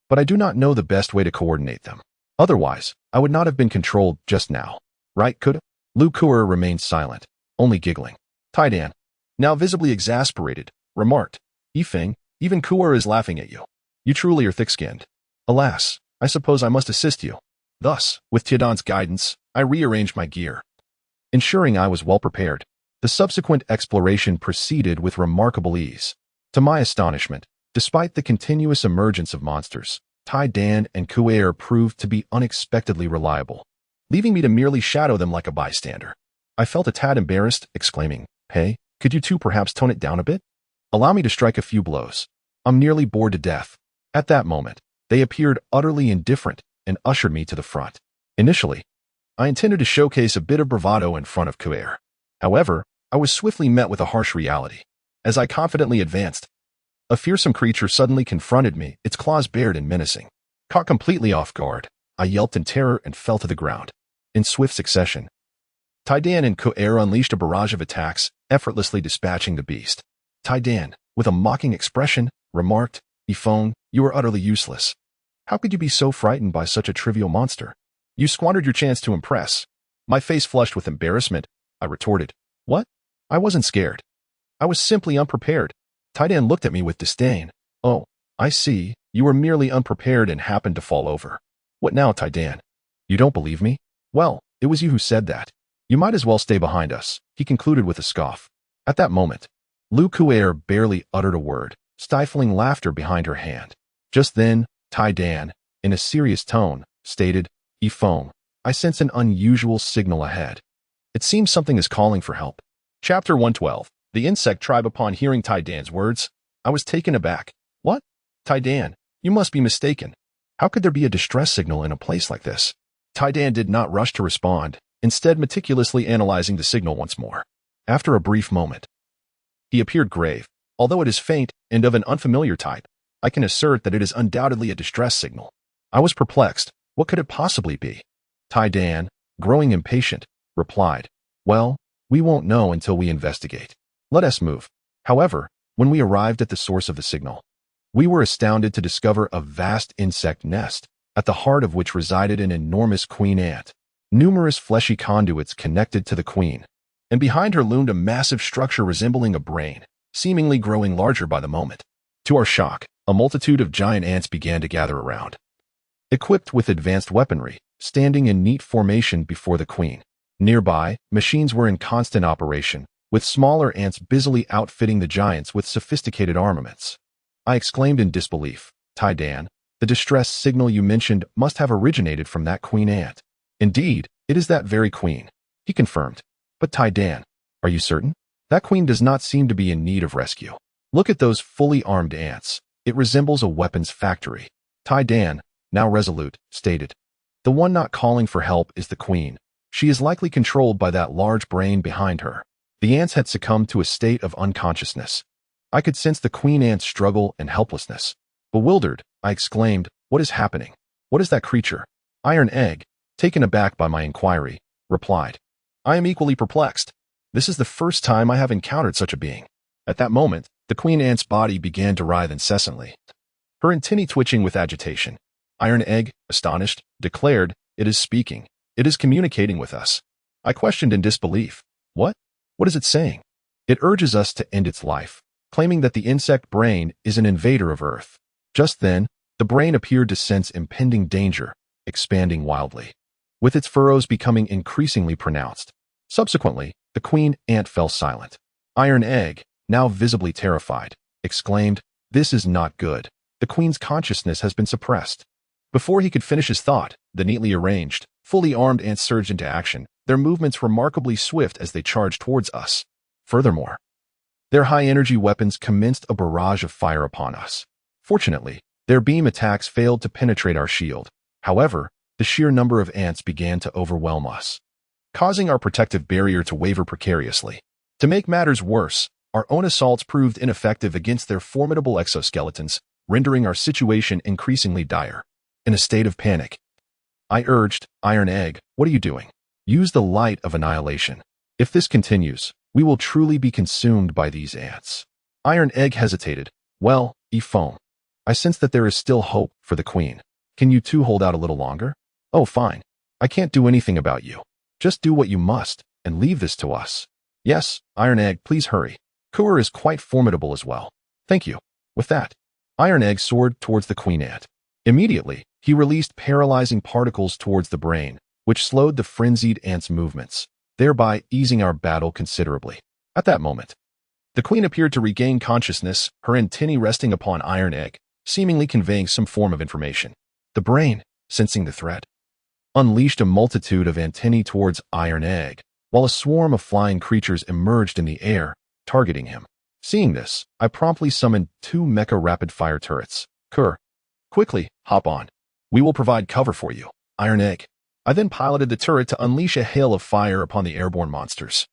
but I do not know the best way to coordinate them. Otherwise, I would not have been controlled just now. Right, could? Lu Kuer remained silent, only giggling. Taidan, now visibly exasperated, remarked, Yifeng, even Kuer is laughing at you. You truly are thick-skinned. Alas, I suppose I must assist you. Thus, with Tiedan's guidance, I rearranged my gear, ensuring I was well prepared. The subsequent exploration proceeded with remarkable ease. To my astonishment, despite the continuous emergence of monsters, Taidan and Kuer proved to be unexpectedly reliable, leaving me to merely shadow them like a bystander. I felt a tad embarrassed, exclaiming, Hey, could you two perhaps tone it down a bit? Allow me to strike a few blows. I'm nearly bored to death. At that moment, they appeared utterly indifferent and ushered me to the front. Initially, I intended to showcase a bit of bravado in front of Kuer. However, I was swiftly met with a harsh reality. As I confidently advanced, a fearsome creature suddenly confronted me, its claws bared and menacing. Caught completely off guard, I yelped in terror and fell to the ground. In swift succession, Taidan and Kuer unleashed a barrage of attacks, effortlessly dispatching the beast. Taidan, with a mocking expression, remarked, Yifeng, you are utterly useless. How could you be so frightened by such a trivial monster? You squandered your chance to impress. My face flushed with embarrassment. I retorted, What? I wasn't scared. I was simply unprepared. Taidan looked at me with disdain. Oh, I see. You were merely unprepared and happened to fall over. What now, Taidan? You don't believe me? Well, it was you who said that. You might as well stay behind us, he concluded with a scoff. At that moment, Lu Kuer barely uttered a word, stifling laughter behind her hand. Just then, Taidan, in a serious tone, stated, Yifeng, I sense an unusual signal ahead. It seems something is calling for help. Chapter 112. The Insect Tribe. Upon hearing Taidan's words, I was taken aback. What? Taidan, you must be mistaken. How could there be a distress signal in a place like this? Taidan did not rush to respond, instead meticulously analyzing the signal once more. After a brief moment, he appeared grave. Although it is faint and of an unfamiliar type, I can assert that it is undoubtedly a distress signal. I was perplexed. What could it possibly be? Taidan, growing impatient, replied, Well, we won't know until we investigate. Let us move. However, when we arrived at the source of the signal, we were astounded to discover a vast insect nest, at the heart of which resided an enormous queen ant. Numerous fleshy conduits connected to the queen, and behind her loomed a massive structure resembling a brain, seemingly growing larger by the moment. To our shock, a multitude of giant ants began to gather around, equipped with advanced weaponry, standing in neat formation before the queen. Nearby, machines were in constant operation, with smaller ants busily outfitting the giants with sophisticated armaments. I exclaimed in disbelief, Taidan, the distress signal you mentioned must have originated from that queen ant. Indeed, it is that very queen, he confirmed. But Taidan, are you certain? That queen does not seem to be in need of rescue. Look at those fully armed ants. It resembles a weapons factory. Taidan, now resolute, stated. The one not calling for help is the queen. She is likely controlled by that large brain behind her. The ants had succumbed to a state of unconsciousness. I could sense the queen ant's struggle and helplessness. Bewildered, I exclaimed, What is happening? What is that creature? Iron Egg, taken aback by my inquiry, replied. I am equally perplexed. This is the first time I have encountered such a being. At that moment, the queen ant's body began to writhe incessantly, her antennae twitching with agitation. Iron Egg, astonished, declared, It is speaking. It is communicating with us. I questioned in disbelief. What? What is it saying? It urges us to end its life, claiming that the insect brain is an invader of Earth. Just then, the brain appeared to sense impending danger, expanding wildly, with its furrows becoming increasingly pronounced. Subsequently, the queen ant fell silent. Iron Egg, now visibly terrified, exclaimed, This is not good. The queen's consciousness has been suppressed. Before he could finish his thought, the neatly arranged, fully armed ants surged into action, their movements remarkably swift as they charged towards us. Furthermore, their high-energy weapons commenced a barrage of fire upon us. Fortunately, their beam attacks failed to penetrate our shield. However, the sheer number of ants began to overwhelm us, causing our protective barrier to waver precariously. To make matters worse, our own assaults proved ineffective against their formidable exoskeletons, rendering our situation increasingly dire. In a state of panic, I urged, Iron Egg, what are you doing? Use the light of annihilation. If this continues, we will truly be consumed by these ants. Iron Egg hesitated. Well, Yifeng, I sense that there is still hope for the queen. Can you two hold out a little longer? Oh, fine. I can't do anything about you. Just do what you must and leave this to us. Yes, Iron Egg, please hurry. Kuer is quite formidable as well. Thank you. With that, Iron Egg soared towards the queen ant. Immediately, he released paralyzing particles towards the brain, which slowed the frenzied ant's movements, thereby easing our battle considerably. At that moment, the queen appeared to regain consciousness, her antennae resting upon Iron Egg, seemingly conveying some form of information. The brain, sensing the threat, unleashed a multitude of antennae towards Iron Egg, while a swarm of flying creatures emerged in the air, targeting him. Seeing this, I promptly summoned 2 mecha rapid-fire turrets. Kuer, quickly, hop on. We will provide cover for you, Iron Egg. I then piloted the turret to unleash a hail of fire upon the airborne monsters.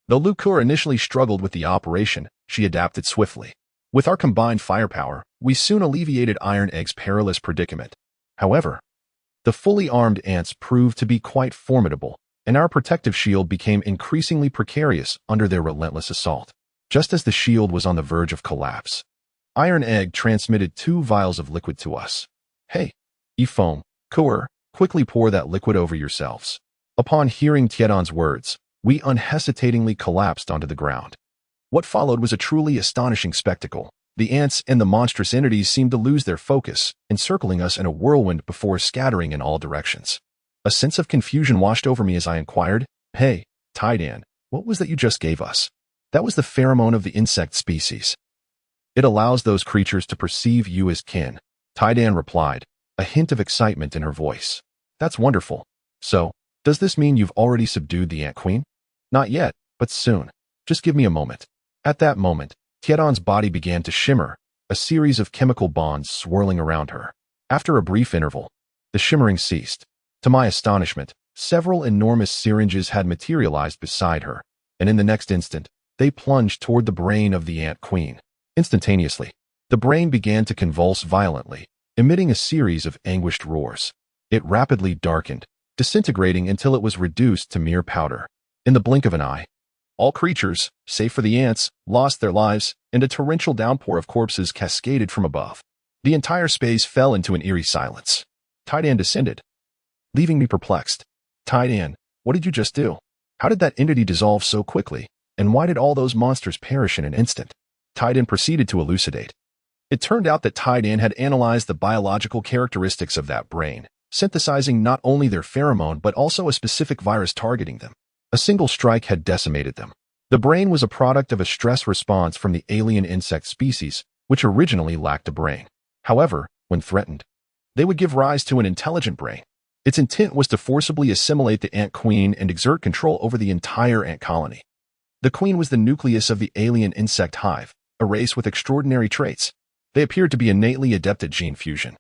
Though Kuer initially struggled with the operation, she adapted swiftly. With our combined firepower, we soon alleviated Iron Egg's perilous predicament. However, the fully armed ants proved to be quite formidable, and our protective shield became increasingly precarious under their relentless assault. Just as the shield was on the verge of collapse, Iron Egg transmitted 2 vials of liquid to us. Hey, Foam, Kuer, quickly pour that liquid over yourselves. Upon hearing Tiedon's words, we unhesitatingly collapsed onto the ground. What followed was a truly astonishing spectacle. The ants and the monstrous entities seemed to lose their focus, encircling us in a whirlwind before scattering in all directions. A sense of confusion washed over me as I inquired, Hey, Tidan, what was that you just gave us? That was the pheromone of the insect species. It allows those creatures to perceive you as kin, Tidan replied, a hint of excitement in her voice. That's wonderful. So, does this mean you've already subdued the Ant Queen? Not yet, but soon. Just give me a moment. At that moment, Tiedon's body began to shimmer, a series of chemical bonds swirling around her. After a brief interval, the shimmering ceased. To my astonishment, several enormous syringes had materialized beside her, and in the next instant, they plunged toward the brain of the Ant Queen. Instantaneously, the brain began to convulse violently, emitting a series of anguished roars. It rapidly darkened, disintegrating until it was reduced to mere powder. In the blink of an eye, all creatures, save for the ants, lost their lives, and a torrential downpour of corpses cascaded from above. The entire space fell into an eerie silence. Tidan descended, leaving me perplexed. Tidan, what did you just do? How did that entity dissolve so quickly? And why did all those monsters perish in an instant? Tidan proceeded to elucidate. It turned out that Tidan had analyzed the biological characteristics of that brain, synthesizing not only their pheromone but also a specific virus targeting them. A single strike had decimated them. The brain was a product of a stress response from the alien insect species, which originally lacked a brain. However, when threatened, they would give rise to an intelligent brain. Its intent was to forcibly assimilate the Ant Queen and exert control over the entire ant colony. The queen was the nucleus of the alien insect hive, a race with extraordinary traits. They appeared to be innately adept at gene fusion,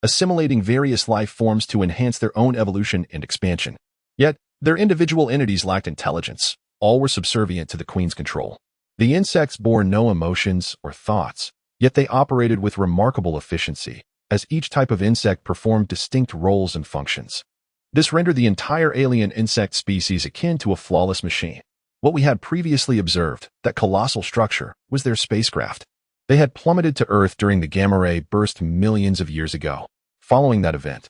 assimilating various life forms to enhance their own evolution and expansion. Yet, their individual entities lacked intelligence. All were subservient to the queen's control. The insects bore no emotions or thoughts, yet they operated with remarkable efficiency, as each type of insect performed distinct roles and functions. This rendered the entire alien insect species akin to a flawless machine. What we had previously observed, that colossal structure, was their spacecraft. They had plummeted to Earth during the gamma ray burst millions of years ago. Following that event,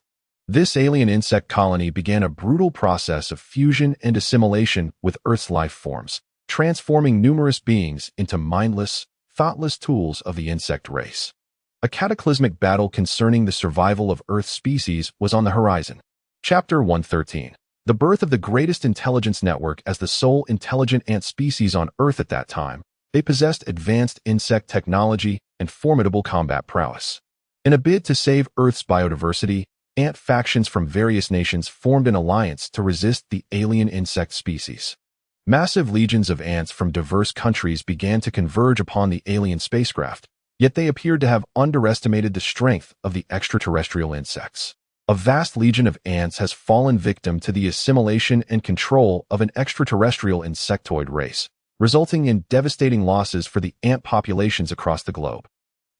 this alien insect colony began a brutal process of fusion and assimilation with Earth's life forms, transforming numerous beings into mindless, thoughtless tools of the insect race. A cataclysmic battle concerning the survival of Earth's species was on the horizon. Chapter 113. The birth of the greatest intelligence network as the sole intelligent ant species on Earth at that time, they possessed advanced insect technology and formidable combat prowess. In a bid to save Earth's biodiversity, ant factions from various nations formed an alliance to resist the alien insect species. Massive legions of ants from diverse countries began to converge upon the alien spacecraft, yet they appeared to have underestimated the strength of the extraterrestrial insects. A vast legion of ants has fallen victim to the assimilation and control of an extraterrestrial insectoid race, resulting in devastating losses for the ant populations across the globe.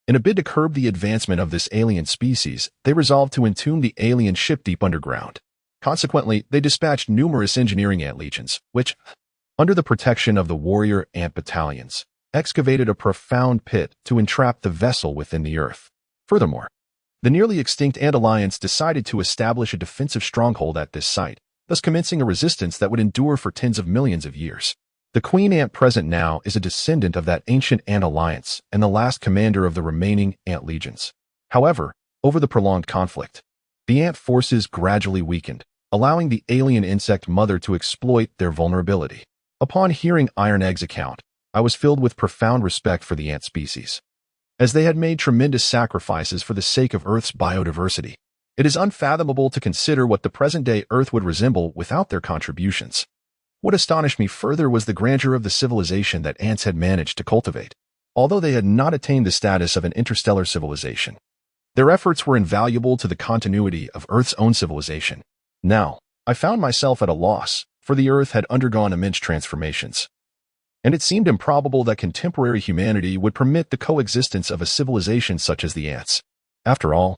In a bid to curb the advancement of this alien species, they resolved to entomb the alien ship deep underground. Consequently, they dispatched numerous engineering ant legions, which, under the protection of the warrior ant battalions, excavated a profound pit to entrap the vessel within the earth. Furthermore, the nearly extinct ant alliance decided to establish a defensive stronghold at this site, thus commencing a resistance that would endure for tens of millions of years. The queen ant present now is a descendant of that ancient ant alliance and the last commander of the remaining ant legions. However, over the prolonged conflict, the ant forces gradually weakened, allowing the alien insect mother to exploit their vulnerability. Upon hearing Iron Egg's account, I was filled with profound respect for the ant species, as they had made tremendous sacrifices for the sake of Earth's biodiversity. It is unfathomable to consider what the present-day Earth would resemble without their contributions. What astonished me further was the grandeur of the civilization that ants had managed to cultivate. Although they had not attained the status of an interstellar civilization, their efforts were invaluable to the continuity of Earth's own civilization. Now, I found myself at a loss, for the Earth had undergone immense transformations, and it seemed improbable that contemporary humanity would permit the coexistence of a civilization such as the ants. After all,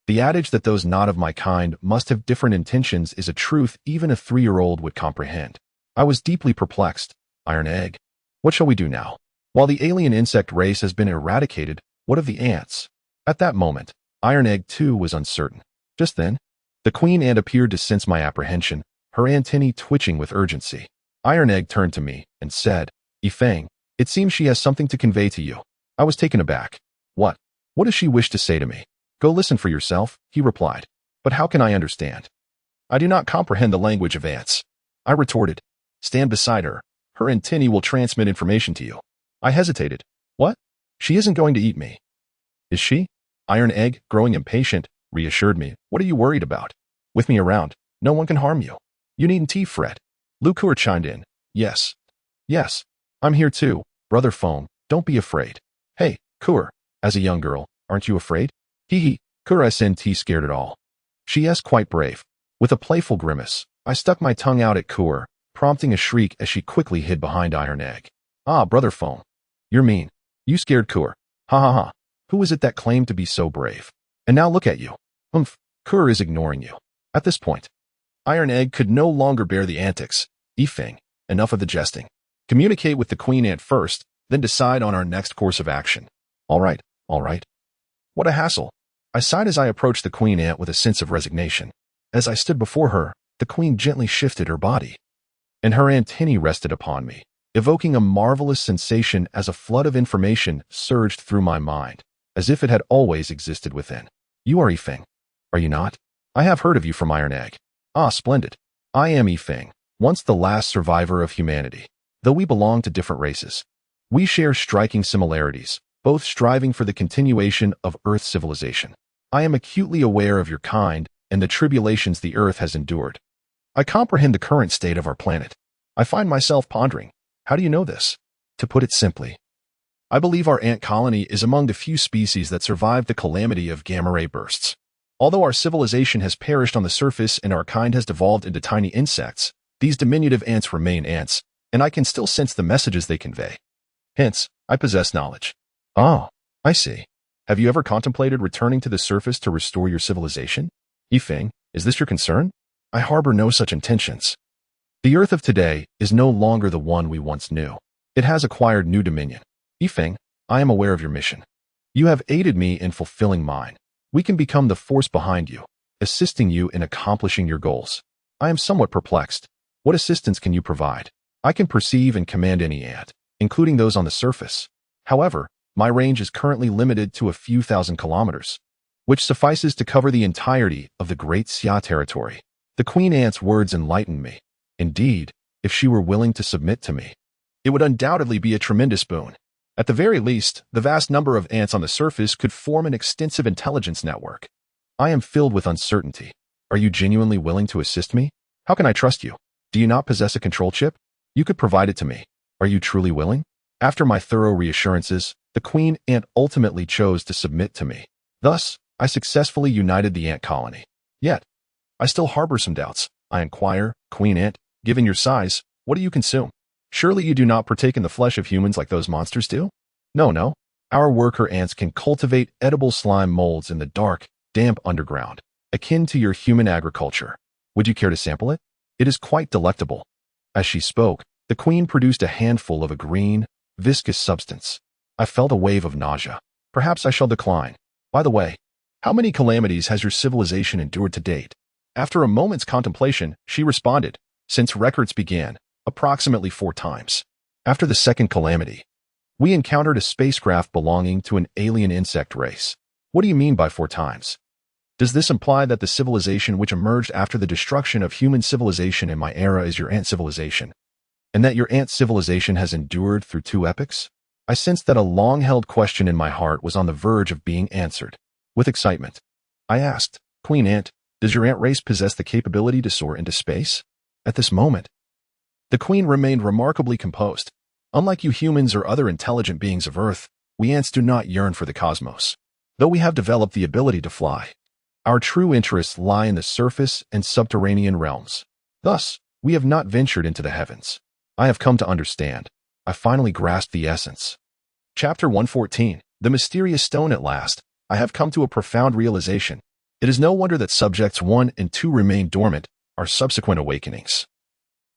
the adage that those not of my kind must have different intentions is a truth even a 3-year-old would comprehend. I was deeply perplexed. Iron Egg, what shall we do now? While the alien insect race has been eradicated, what of the ants? At that moment, Iron Egg too was uncertain. Just then, the queen ant appeared to sense my apprehension, her antennae twitching with urgency. Iron Egg turned to me and said, "Yifeng, it seems she has something to convey to you." I was taken aback. What? What does she wish to say to me? Go listen for yourself, he replied. But how can I understand? I do not comprehend the language of ants. I retorted. Stand beside her. Her antennae will transmit information to you. I hesitated. What? She isn't going to eat me. Is she? Iron Egg, growing impatient, reassured me. What are you worried about? With me around, no one can harm you. You needn't fret. Lukur chimed in. Yes. Yes. I'm here too. Brother Phone, don't be afraid. Hey, Kur, as a young girl, aren't you afraid? Hee. Kur isn't scared at all. She is quite brave. With a playful grimace, I stuck my tongue out at Kur, prompting a shriek as she quickly hid behind Iron Egg. Ah, Brother Phone. You're mean. You scared Kur. Ha ha ha. Who is it that claimed to be so brave? And now look at you. Kur is ignoring you. At this point, Iron Egg could no longer bear the antics. Yifeng, enough of the jesting. Communicate with the queen ant first, then decide on our next course of action. All right. What a hassle. I sighed as I approached the queen ant with a sense of resignation. As I stood before her, the queen gently shifted her body, and her antennae rested upon me, evoking a marvelous sensation as a flood of information surged through my mind, as if it had always existed within. You are Yifeng, are you not? I have heard of you from Iron Egg. Ah, splendid. I am Yifeng, once the last survivor of humanity. Though we belong to different races, we share striking similarities, both striving for the continuation of Earth's civilization. I am acutely aware of your kind and the tribulations the Earth has endured. I comprehend the current state of our planet. I find myself pondering, how do you know this? To put it simply, I believe our ant colony is among the few species that survived the calamity of gamma-ray bursts. Although our civilization has perished on the surface and our kind has devolved into tiny insects, these diminutive ants remain ants, and I can still sense the messages they convey. Hence, I possess knowledge. Ah, I see. Have you ever contemplated returning to the surface to restore your civilization? Yifeng, is this your concern? I harbor no such intentions. The Earth of today is no longer the one we once knew. It has acquired new dominion. Yifeng, I am aware of your mission. You have aided me in fulfilling mine. We can become the force behind you, assisting you in accomplishing your goals. I am somewhat perplexed. What assistance can you provide? I can perceive and command any ant, including those on the surface. However, my range is currently limited to a few thousand kilometers, which suffices to cover the entirety of the Great Xia territory. The queen ant's words enlightened me. Indeed, if she were willing to submit to me, it would undoubtedly be a tremendous boon. At the very least, the vast number of ants on the surface could form an extensive intelligence network. I am filled with uncertainty. Are you genuinely willing to assist me? How can I trust you? Do you not possess a control chip? You could provide it to me. Are you truly willing? After my thorough reassurances, the queen ant ultimately chose to submit to me. Thus, I successfully united the ant colony. Yet, I still harbor some doubts. I inquire, queen ant, given your size, what do you consume? Surely you do not partake in the flesh of humans like those monsters do? No. Our worker ants can cultivate edible slime molds in the dark, damp underground, akin to your human agriculture. Would you care to sample it? It is quite delectable. As she spoke, the queen produced a handful of a green, viscous substance. I felt a wave of nausea. Perhaps I shall decline. By the way, how many calamities has your civilization endured to date? After a moment's contemplation, she responded, since records began, approximately 4 times. After the second calamity, we encountered a spacecraft belonging to an alien insect race. What do you mean by 4 times? Does this imply that the civilization which emerged after the destruction of human civilization in my era is your ant civilization, and that your ant civilization has endured through 2 epochs? I sensed that a long-held question in my heart was on the verge of being answered. With excitement, I asked, Queen Ant, does your ant race possess the capability to soar into space? At this moment, the queen remained remarkably composed. Unlike you humans or other intelligent beings of Earth, we ants do not yearn for the cosmos. Though we have developed the ability to fly, our true interests lie in the surface and subterranean realms. Thus, we have not ventured into the heavens. I have come to understand. I finally grasped the essence. Chapter 114, The Mysterious Stone at last. I have come to a profound realization. It is no wonder that subjects 1 and 2 remain dormant, our subsequent awakenings,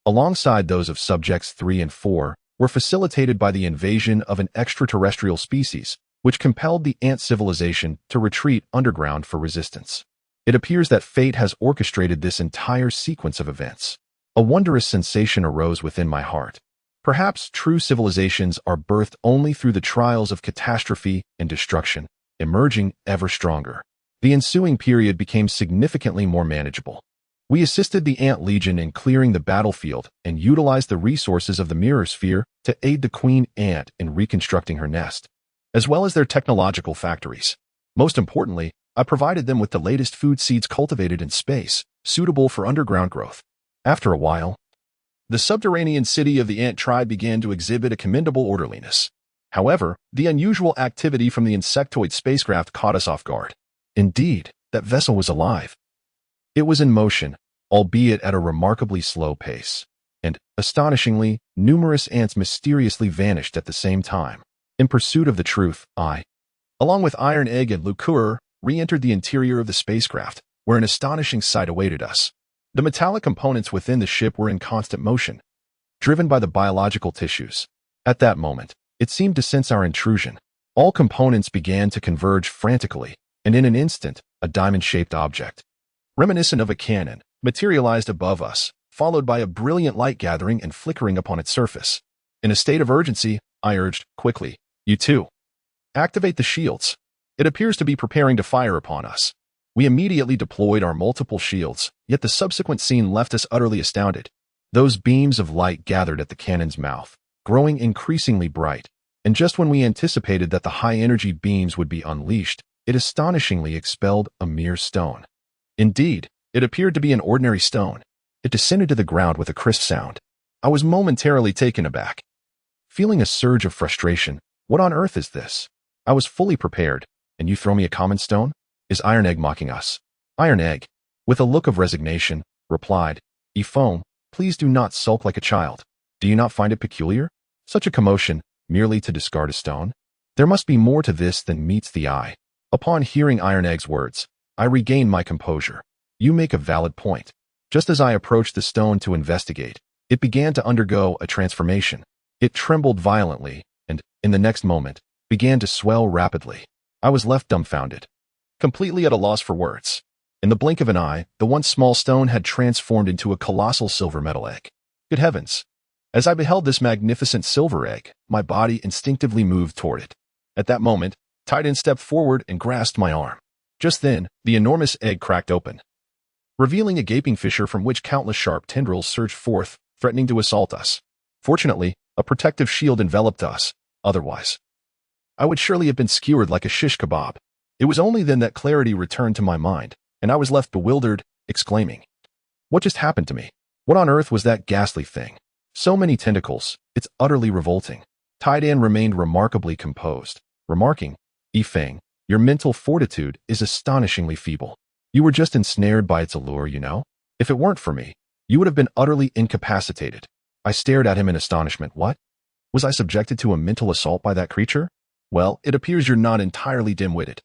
alongside those of subjects 3 and 4, were facilitated by the invasion of an extraterrestrial species, which compelled the ant civilization to retreat underground for resistance. It appears that fate has orchestrated this entire sequence of events. A wondrous sensation arose within my heart. Perhaps true civilizations are birthed only through the trials of catastrophe and destruction, emerging ever stronger. The ensuing period became significantly more manageable. We assisted the Ant Legion in clearing the battlefield and utilized the resources of the Mirror Sphere to aid the Queen Ant in reconstructing her nest, as well as their technological factories. Most importantly, I provided them with the latest food seeds cultivated in space, suitable for underground growth. After a while, the subterranean city of the ant tribe began to exhibit a commendable orderliness. However, the unusual activity from the insectoid spacecraft caught us off guard. Indeed, that vessel was alive. It was in motion, albeit at a remarkably slow pace, and, astonishingly, numerous ants mysteriously vanished at the same time. In pursuit of the truth, I, along with Iron Egg and Lucur, re-entered the interior of the spacecraft, where an astonishing sight awaited us. The metallic components within the ship were in constant motion, driven by the biological tissues. At that moment, it seemed to sense our intrusion. All components began to converge frantically, and in an instant, a diamond-shaped object, reminiscent of a cannon, materialized above us, followed by a brilliant light gathering and flickering upon its surface. In a state of urgency, I urged, quickly, you two, activate the shields. It appears to be preparing to fire upon us. We immediately deployed our multiple shields, yet the subsequent scene left us utterly astounded. Those beams of light gathered at the cannon's mouth, growing increasingly bright, and just when we anticipated that the high-energy beams would be unleashed, it astonishingly expelled a mere stone. Indeed, it appeared to be an ordinary stone. It descended to the ground with a crisp sound. I was momentarily taken aback. Feeling a surge of frustration, what on earth is this? I was fully prepared, and you throw me a common stone? Is Iron Egg mocking us? Iron Egg, with a look of resignation, replied, Ephome, please do not sulk like a child. Do you not find it peculiar? Such a commotion, merely to discard a stone? There must be more to this than meets the eye. Upon hearing Iron Egg's words, I regained my composure. You make a valid point. Just as I approached the stone to investigate, it began to undergo a transformation. It trembled violently, and, in the next moment, began to swell rapidly. I was left dumbfounded, completely at a loss for words. In the blink of an eye, the once small stone had transformed into a colossal silver metal egg. Good heavens! As I beheld this magnificent silver egg, my body instinctively moved toward it. At that moment, Titan stepped forward and grasped my arm. Just then, the enormous egg cracked open, revealing a gaping fissure from which countless sharp tendrils surged forth, threatening to assault us. Fortunately, a protective shield enveloped us. Otherwise, I would surely have been skewered like a shish kebab. It was only then that clarity returned to my mind, and I was left bewildered, exclaiming, what just happened to me? What on earth was that ghastly thing? So many tentacles, it's utterly revolting. Tidan remained remarkably composed, remarking, Yifeng, your mental fortitude is astonishingly feeble. You were just ensnared by its allure, you know? If it weren't for me, you would have been utterly incapacitated. I stared at him in astonishment. What? Was I subjected to a mental assault by that creature? Well, it appears you're not entirely dim-witted.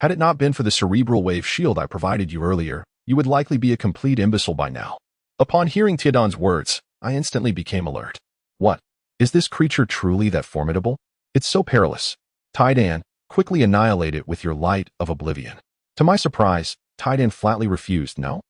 Had it not been for the cerebral wave shield I provided you earlier, you would likely be a complete imbecile by now. Upon hearing Tidan's words, I instantly became alert. What? Is this creature truly that formidable? It's so perilous. Tidan, quickly annihilate it with your light of oblivion. To my surprise, Titan flatly refused. No?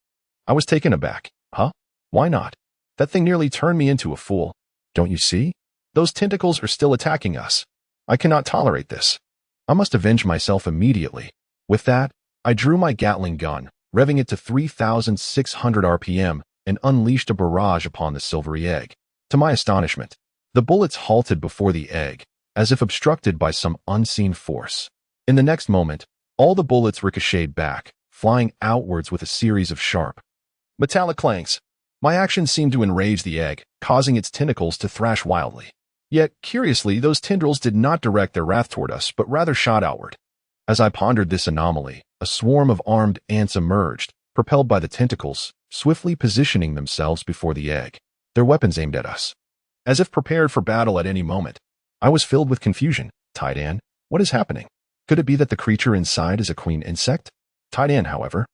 I was taken aback. Huh? Why not? That thing nearly turned me into a fool. Don't you see? Those tentacles are still attacking us. I cannot tolerate this. I must avenge myself immediately. With that, I drew my Gatling gun, revving it to 3,600 RPM, and unleashed a barrage upon the silvery egg. To my astonishment, the bullets halted before the egg, as if obstructed by some unseen force. In the next moment, all the bullets ricocheted back, flying outwards with a series of sharp, metallic clangs. My action seemed to enrage the egg, causing its tentacles to thrash wildly. Yet, curiously, those tendrils did not direct their wrath toward us, but rather shot outward. As I pondered this anomaly, a swarm of armed ants emerged, propelled by the tentacles, swiftly positioning themselves before the egg, their weapons aimed at us. As if prepared for battle at any moment, I was filled with confusion. Titan, what is happening? Could it be that the creature inside is a queen insect? Titan, however,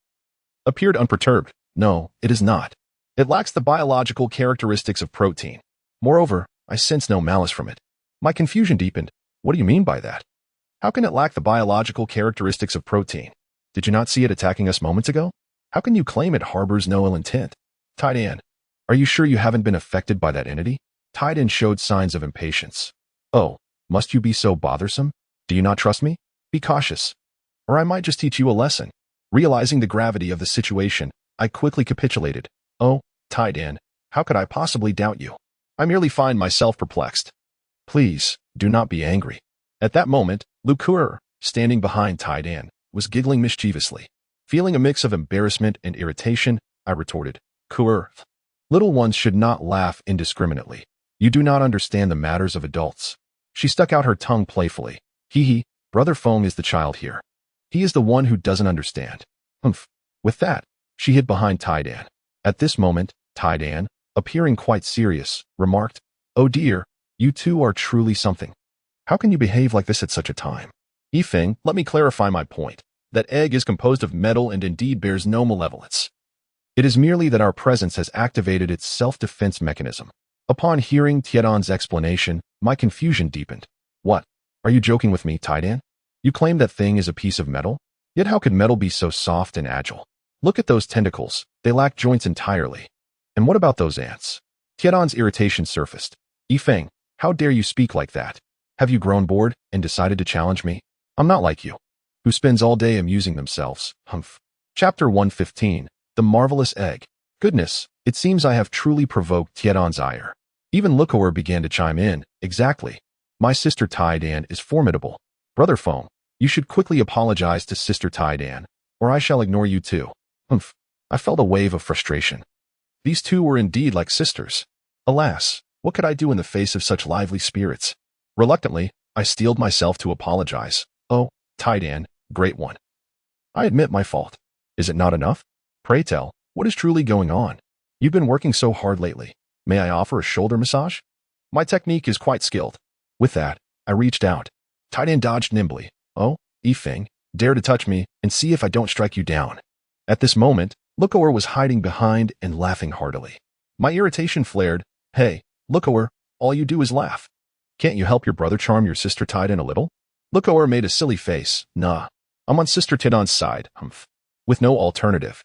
appeared unperturbed. No, it is not. It lacks the biological characteristics of protein. Moreover, I sense no malice from it. My confusion deepened. What do you mean by that? How can it lack the biological characteristics of protein? Did you not see it attacking us moments ago? How can you claim it harbors no ill intent? Titan, are you sure you haven't been affected by that entity? Titan showed signs of impatience. Oh, must you be so bothersome? Do you not trust me? Be cautious, or I might just teach you a lesson. Realizing the gravity of the situation, I quickly capitulated. Oh, Titan, how could I possibly doubt you? I merely find myself perplexed. Please, do not be angry. At that moment, Lukur, standing behind Titan, was giggling mischievously. Feeling a mix of embarrassment and irritation, I retorted, Kur, little ones should not laugh indiscriminately. You do not understand the matters of adults. She stuck out her tongue playfully. Hee, Brother Fong is the child here. He is the one who doesn't understand. Humph. With that, she hid behind Titan. At this moment, Titan, appearing quite serious, remarked, Oh dear, you two are truly something. How can you behave like this at such a time? Yifeng, let me clarify my point. That egg is composed of metal and indeed bears no malevolence. It is merely that our presence has activated its self-defense mechanism. Upon hearing Tian's explanation, my confusion deepened. What? Are you joking with me, Titan? You claim that thing is a piece of metal? Yet how could metal be so soft and agile? Look at those tentacles. They lack joints entirely. And what about those ants? Tian's irritation surfaced. Yifeng, how dare you speak like that? Have you grown bored and decided to challenge me? I'm not like you, who spends all day amusing themselves. Humph. Chapter 115, The Marvelous Egg. Goodness, it seems I have truly provoked Tian's ire. Even Lukower began to chime in. Exactly. My sister Tidan is formidable. Brother Fong, you should quickly apologize to Sister Tidan, or I shall ignore you too. Humph. I felt a wave of frustration. These two were indeed like sisters. Alas, what could I do in the face of such lively spirits? Reluctantly, I steeled myself to apologize. Oh, Tidan, great one. I admit my fault. Is it not enough? Pray tell, what is truly going on? You've been working so hard lately. May I offer a shoulder massage? My technique is quite skilled. With that, I reached out. Titan dodged nimbly. Oh, Yifeng, dare to touch me and see if I don't strike you down. At this moment, Lukower was hiding behind and laughing heartily. My irritation flared. Hey, Lukower, all you do is laugh. Can't you help your brother charm your sister Titan a little? Lukower made a silly face. Nah, I'm on Sister Titan's side. Humph. With no alternative.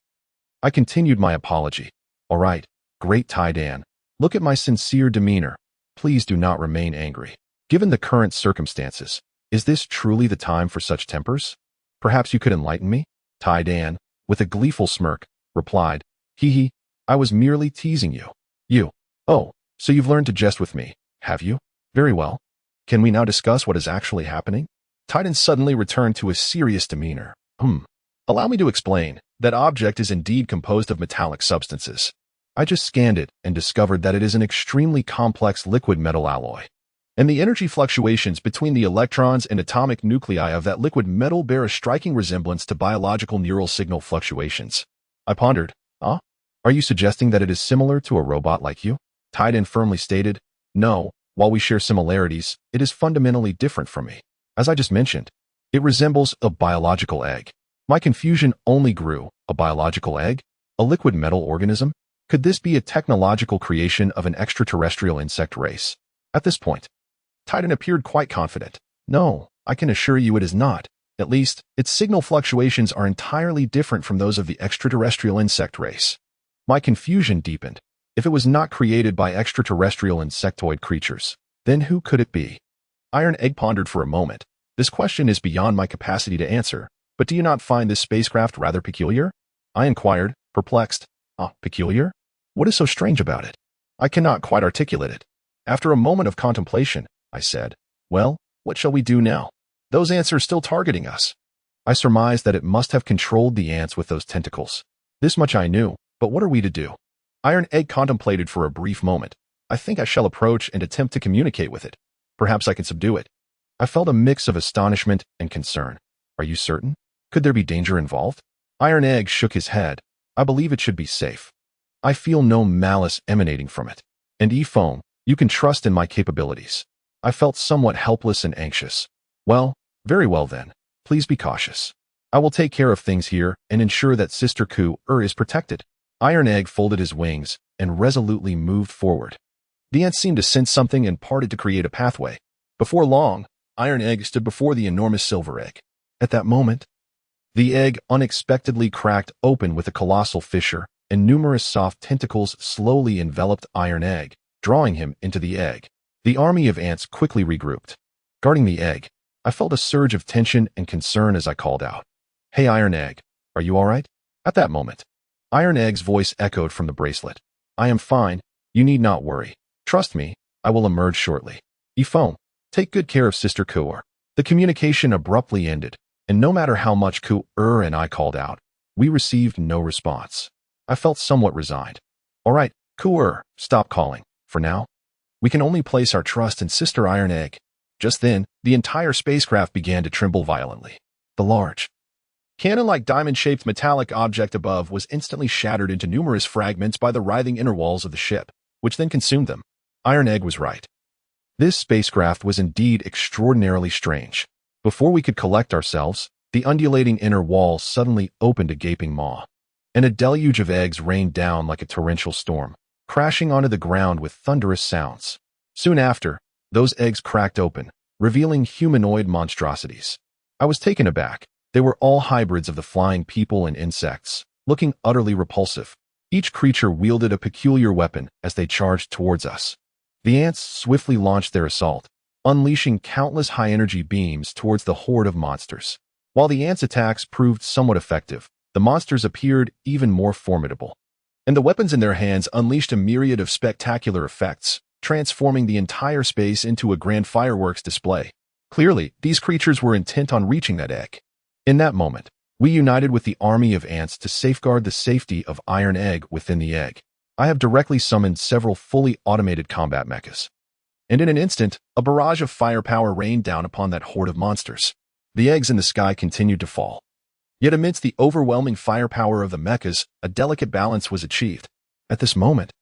I continued my apology. All right, great Titan. Look at my sincere demeanor. Please do not remain angry. Given the current circumstances, is this truly the time for such tempers? Perhaps you could enlighten me? Titan, with a gleeful smirk, replied, Hee, I was merely teasing you. You. Oh, so you've learned to jest with me, have you? Very well. Can we now discuss what is actually happening? Titan suddenly returned to a serious demeanor. Allow me to explain. That object is indeed composed of metallic substances. I just scanned it and discovered that it is an extremely complex liquid metal alloy. And the energy fluctuations between the electrons and atomic nuclei of that liquid metal bear a striking resemblance to biological neural signal fluctuations. I pondered. Are you suggesting that it is similar to a robot like you? Titan firmly stated, no, while we share similarities, it is fundamentally different from me. As I just mentioned, it resembles a biological egg. My confusion only grew. A biological egg? A liquid metal organism? Could this be a technological creation of an extraterrestrial insect race? At this point, Titan appeared quite confident. No, I can assure you it is not. At least, its signal fluctuations are entirely different from those of the extraterrestrial insect race. My confusion deepened. If it was not created by extraterrestrial insectoid creatures, then who could it be? Iron Egg pondered for a moment. This question is beyond my capacity to answer, but do you not find this spacecraft rather peculiar? I inquired, perplexed. Peculiar? What is so strange about it? I cannot quite articulate it. After a moment of contemplation, I said, well, what shall we do now? Those ants are still targeting us. I surmised that it must have controlled the ants with those tentacles. This much I knew, but what are we to do? Iron Egg contemplated for a brief moment. I think I shall approach and attempt to communicate with it. Perhaps I can subdue it. I felt a mix of astonishment and concern. Are you certain? Could there be danger involved? Iron Egg shook his head. I believe it should be safe. I feel no malice emanating from it. And E-Foam, you can trust in my capabilities. I felt somewhat helpless and anxious. Well, very well then. Please be cautious. I will take care of things here and ensure that Sister Ku-er is protected. Iron Egg folded his wings and resolutely moved forward. The ants seemed to sense something and parted to create a pathway. Before long, Iron Egg stood before the enormous silver egg. At that moment, the egg unexpectedly cracked open with a colossal fissure, and numerous soft tentacles slowly enveloped Iron Egg, drawing him into the egg. The army of ants quickly regrouped. Guarding the egg, I felt a surge of tension and concern as I called out, "Hey Iron Egg, are you all right?" At that moment, Iron Egg's voice echoed from the bracelet. "I am fine. You need not worry. Trust me, I will emerge shortly. E-Foam, take good care of Sister Ku-er." The communication abruptly ended, and no matter how much Ku-er and I called out, we received no response. I felt somewhat resigned. All right, Ku-er, stop calling. For now, we can only place our trust in Sister Iron Egg. Just then, the entire spacecraft began to tremble violently. The large, cannon-like diamond-shaped metallic object above was instantly shattered into numerous fragments by the writhing inner walls of the ship, which then consumed them. Iron Egg was right. This spacecraft was indeed extraordinarily strange. Before we could collect ourselves, the undulating inner wall suddenly opened a gaping maw, and a deluge of eggs rained down like a torrential storm, crashing onto the ground with thunderous sounds. Soon after, those eggs cracked open, revealing humanoid monstrosities. I was taken aback. They were all hybrids of the flying people and insects, looking utterly repulsive. Each creature wielded a peculiar weapon as they charged towards us. The ants swiftly launched their assault, unleashing countless high-energy beams towards the horde of monsters. While the ants' attacks proved somewhat effective, the monsters appeared even more formidable, and the weapons in their hands unleashed a myriad of spectacular effects, transforming the entire space into a grand fireworks display. Clearly, these creatures were intent on reaching that egg. In that moment, we united with the army of ants to safeguard the safety of Iron Egg within the egg. I have directly summoned several fully automated combat mechas, and in an instant, a barrage of firepower rained down upon that horde of monsters. The eggs in the sky continued to fall. Yet amidst the overwhelming firepower of the mechas, a delicate balance was achieved. At this moment,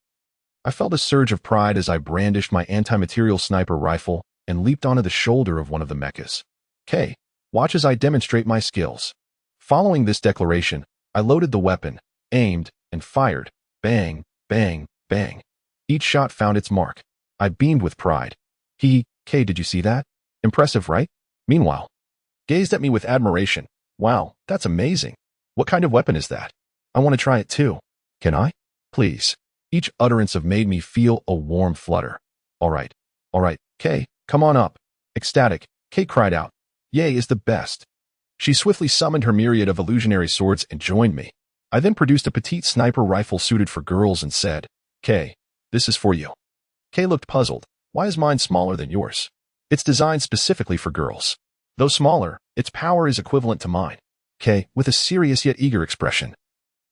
I felt a surge of pride as I brandished my anti-material sniper rifle and leaped onto the shoulder of one of the mechas. "K, watch as I demonstrate my skills." Following this declaration, I loaded the weapon, aimed, and fired. Bang, bang, bang. Each shot found its mark. I beamed with pride. K, did you see that? Impressive, right? Meanwhile, gazed at me with admiration. "Wow, that's amazing. What kind of weapon is that? I want to try it too. Can I? Please." Each utterance of made me feel a warm flutter. All right, K, come on up." Ecstatic, K cried out, "Yay is the best." She swiftly summoned her myriad of illusionary swords and joined me. I then produced a petite sniper rifle suited for girls and said, "K, this is for you." K looked puzzled. "Why is mine smaller than yours?" "It's designed specifically for girls. Though smaller, its power is equivalent to mine." K, with a serious yet eager expression,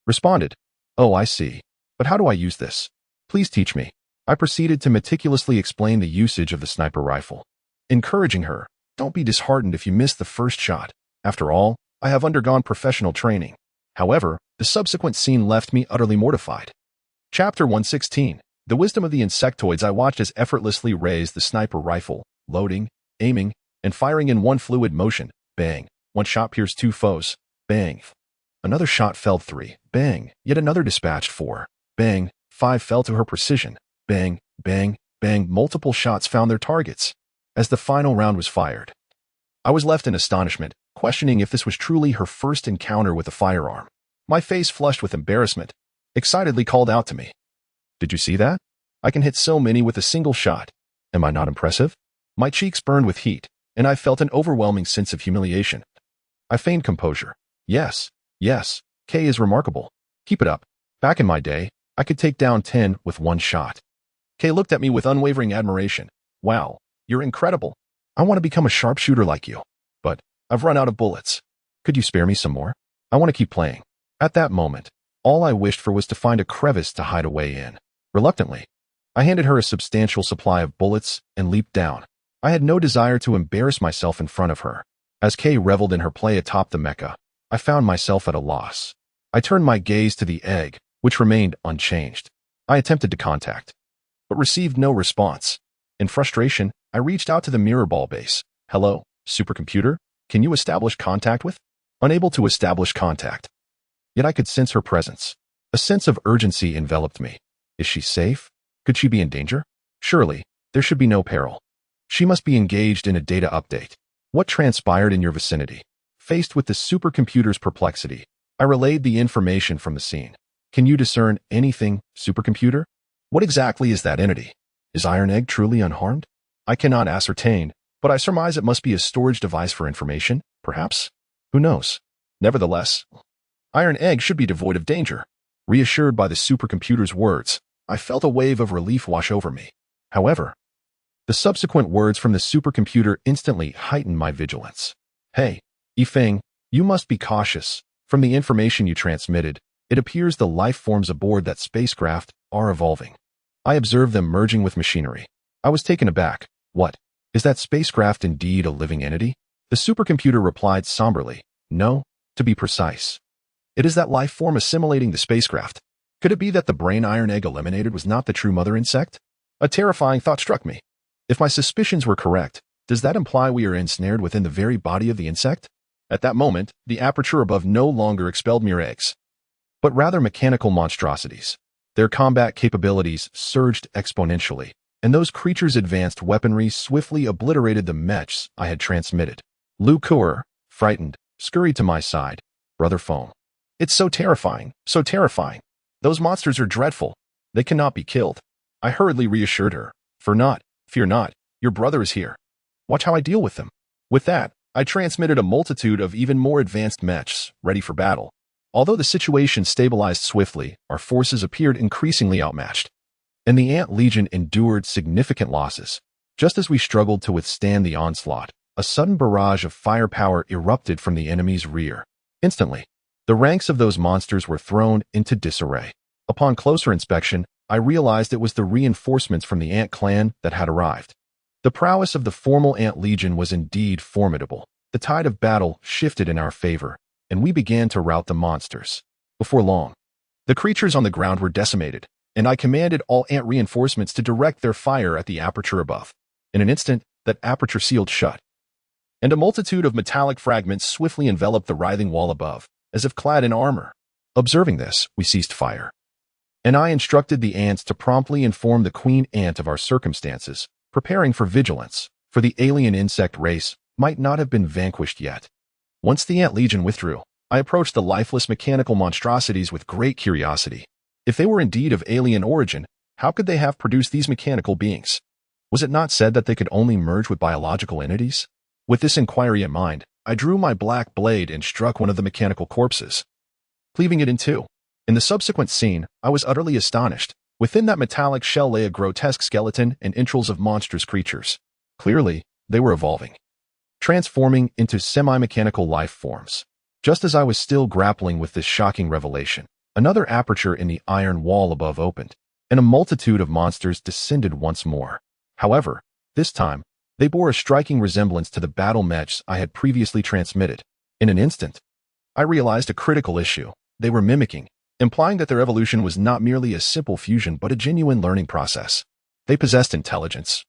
responded, "Oh, I see. But how do I use this? Please teach me." I proceeded to meticulously explain the usage of the sniper rifle, encouraging her, "Don't be disheartened if you miss the first shot. After all, I have undergone professional training." However, the subsequent scene left me utterly mortified. Chapter 116. The wisdom of the insectoids. I watched as effortlessly raised the sniper rifle, loading, aiming, and firing in one fluid motion. Bang. One shot pierced 2 foes. Bang. Another shot felled 3. Bang. Yet another dispatched 4. Bang. 5 fell to her precision. Bang, bang, bang. Multiple shots found their targets. As the final round was fired, I was left in astonishment, questioning if this was truly her first encounter with a firearm. My face flushed with embarrassment, excitedly called out to me. Did you see that? I can hit so many with a single shot. Am I not impressive? My cheeks burned with heat, and I felt an overwhelming sense of humiliation. I feigned composure. Yes, Kay is remarkable. Keep it up. Back in my day, I could take down 10 with one shot. Kay looked at me with unwavering admiration. Wow, you're incredible. I want to become a sharpshooter like you. But I've run out of bullets. Could you spare me some more? I want to keep playing. At that moment, all I wished for was to find a crevice to hide away in. Reluctantly, I handed her a substantial supply of bullets and leaped down. I had no desire to embarrass myself in front of her. As Kay reveled in her play atop the mecha, I found myself at a loss. I turned my gaze to the egg, which remained unchanged. I attempted to contact, but received no response. In frustration, I reached out to the mirror ball base. Hello, supercomputer? Can you establish contact with? Unable to establish contact. Yet I could sense her presence. A sense of urgency enveloped me. Is she safe? Could she be in danger? Surely, there should be no peril. She must be engaged in a data update. What transpired in your vicinity? Faced with the supercomputer's perplexity, I relayed the information from the scene. Can you discern anything, supercomputer? What exactly is that entity? Is Iron Egg truly unharmed? I cannot ascertain, but I surmise it must be a storage device for information, perhaps? Who knows? Nevertheless, Iron Egg should be devoid of danger. Reassured by the supercomputer's words, I felt a wave of relief wash over me. However, the subsequent words from the supercomputer instantly heightened my vigilance. Hey, Yifeng, you must be cautious. From the information you transmitted, it appears the life forms aboard that spacecraft are evolving. I observed them merging with machinery. I was taken aback. What? Is that spacecraft indeed a living entity? The supercomputer replied somberly. No, to be precise. It is that life form assimilating the spacecraft. Could it be that the brain Iron Egg eliminated was not the true mother insect? A terrifying thought struck me. If my suspicions were correct, does that imply we are ensnared within the very body of the insect? At that moment, the aperture above no longer expelled mere eggs, but rather mechanical monstrosities. Their combat capabilities surged exponentially, and those creatures' advanced weaponry swiftly obliterated the mechs I had transmitted. Lu Kuer, frightened, scurried to my side. Brother Foam. It's so terrifying, so terrifying. Those monsters are dreadful. They cannot be killed. I hurriedly reassured her. Fear not, your brother is here. Watch how I deal with them. With that, I transmitted a multitude of even more advanced mechs, ready for battle. Although the situation stabilized swiftly, our forces appeared increasingly outmatched, and the Ant Legion endured significant losses. Just as we struggled to withstand the onslaught, a sudden barrage of firepower erupted from the enemy's rear. Instantly, the ranks of those monsters were thrown into disarray. Upon closer inspection, I realized it was the reinforcements from the Ant clan that had arrived. The prowess of the formal Ant Legion was indeed formidable. The tide of battle shifted in our favor, and we began to rout the monsters. Before long, the creatures on the ground were decimated, and I commanded all Ant reinforcements to direct their fire at the aperture above. In an instant, that aperture sealed shut, and a multitude of metallic fragments swiftly enveloped the writhing wall above, as if clad in armor. Observing this, we ceased fire, and I instructed the ants to promptly inform the queen ant of our circumstances, preparing for vigilance, for the alien insect race might not have been vanquished yet. Once the Ant Legion withdrew, I approached the lifeless mechanical monstrosities with great curiosity. If they were indeed of alien origin, how could they have produced these mechanical beings? Was it not said that they could only merge with biological entities? With this inquiry in mind, I drew my black blade and struck one of the mechanical corpses, cleaving it in two. In the subsequent scene, I was utterly astonished. Within that metallic shell lay a grotesque skeleton and entrails of monstrous creatures. Clearly, they were evolving, transforming into semi-mechanical life forms. Just as I was still grappling with this shocking revelation, another aperture in the iron wall above opened, and a multitude of monsters descended once more. However, this time, they bore a striking resemblance to the battle mechs I had previously transmitted. In an instant, I realized a critical issue. They were mimicking, implying that their evolution was not merely a simple fusion but a genuine learning process. They possessed intelligence,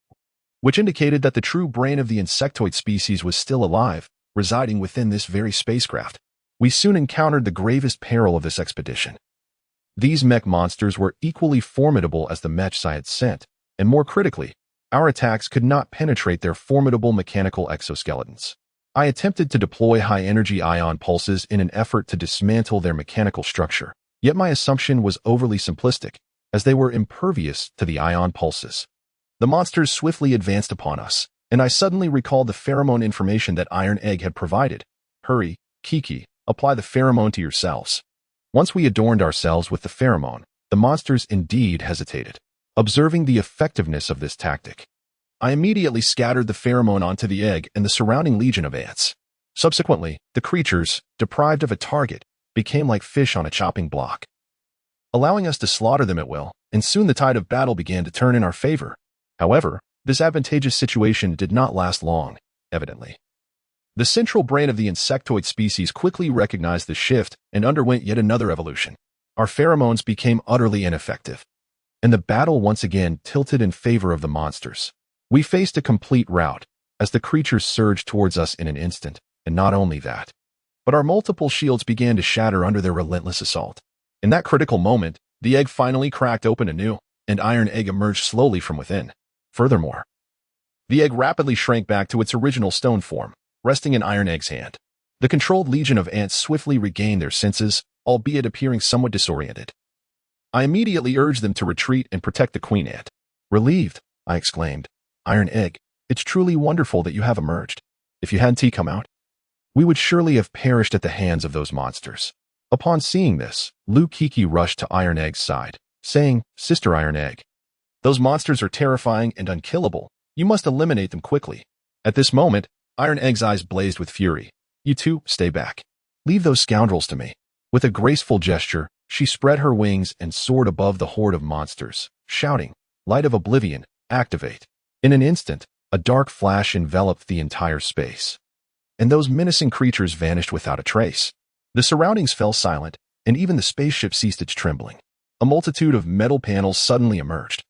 which indicated that the true brain of the insectoid species was still alive, residing within this very spacecraft. We soon encountered the gravest peril of this expedition. These mech monsters were equally formidable as the mechs I had sent, and more critically, our attacks could not penetrate their formidable mechanical exoskeletons. I attempted to deploy high-energy ion pulses in an effort to dismantle their mechanical structure, yet my assumption was overly simplistic, as they were impervious to the ion pulses. The monsters swiftly advanced upon us, and I suddenly recalled the pheromone information that Iron Egg had provided. Hurry, Kiki, apply the pheromone to yourselves. Once we adorned ourselves with the pheromone, the monsters indeed hesitated. Observing the effectiveness of this tactic, I immediately scattered the pheromone onto the egg and the surrounding legion of ants. Subsequently, the creatures, deprived of a target, became like fish on a chopping block, allowing us to slaughter them at will, and soon the tide of battle began to turn in our favor. However, this advantageous situation did not last long, evidently. The central brain of the insectoid species quickly recognized the shift and underwent yet another evolution. Our pheromones became utterly ineffective, and the battle once again tilted in favor of the monsters. We faced a complete rout, as the creatures surged towards us in an instant, and not only that, but our multiple shields began to shatter under their relentless assault. In that critical moment, the egg finally cracked open anew, and Iron Egg emerged slowly from within. Furthermore, the egg rapidly shrank back to its original stone form, resting in Iron Egg's hand. The controlled legion of ants swiftly regained their senses, albeit appearing somewhat disoriented. I immediately urged them to retreat and protect the queen ant. Relieved, I exclaimed, Iron Egg, it's truly wonderful that you have emerged. If you hadn't come out, we would surely have perished at the hands of those monsters. Upon seeing this, Kiki rushed to Iron Egg's side, saying, Sister Iron Egg, those monsters are terrifying and unkillable. You must eliminate them quickly. At this moment, Iron Egg's eyes blazed with fury. You two, stay back. Leave those scoundrels to me. With a graceful gesture, she spread her wings and soared above the horde of monsters, shouting, Light of Oblivion, activate. In an instant, a dark flash enveloped the entire space, and those menacing creatures vanished without a trace. The surroundings fell silent, and even the spaceship ceased its trembling. A multitude of metal panels suddenly emerged,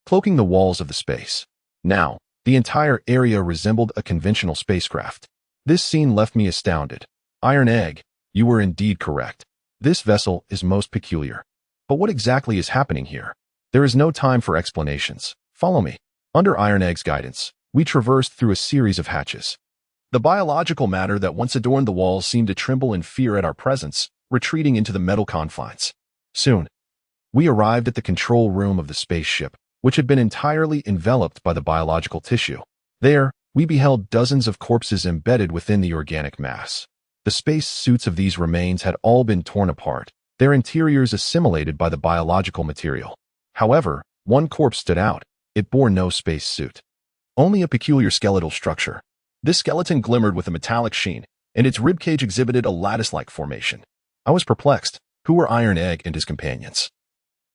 cloaking the walls of the space. Now, the entire area resembled a conventional spacecraft. This scene left me astounded. Iron Egg, you were indeed correct. This vessel is most peculiar. But what exactly is happening here? There is no time for explanations. Follow me. Under Iron Egg's guidance, we traversed through a series of hatches. The biological matter that once adorned the walls seemed to tremble in fear at our presence, retreating into the metal confines. Soon, we arrived at the control room of the spaceship, which had been entirely enveloped by the biological tissue. There, we beheld dozens of corpses embedded within the organic mass. The space suits of these remains had all been torn apart, their interiors assimilated by the biological material. However, one corpse stood out. It bore no space suit, only a peculiar skeletal structure. This skeleton glimmered with a metallic sheen, and its ribcage exhibited a lattice-like formation. I was perplexed. Who were Iron Egg and his companions?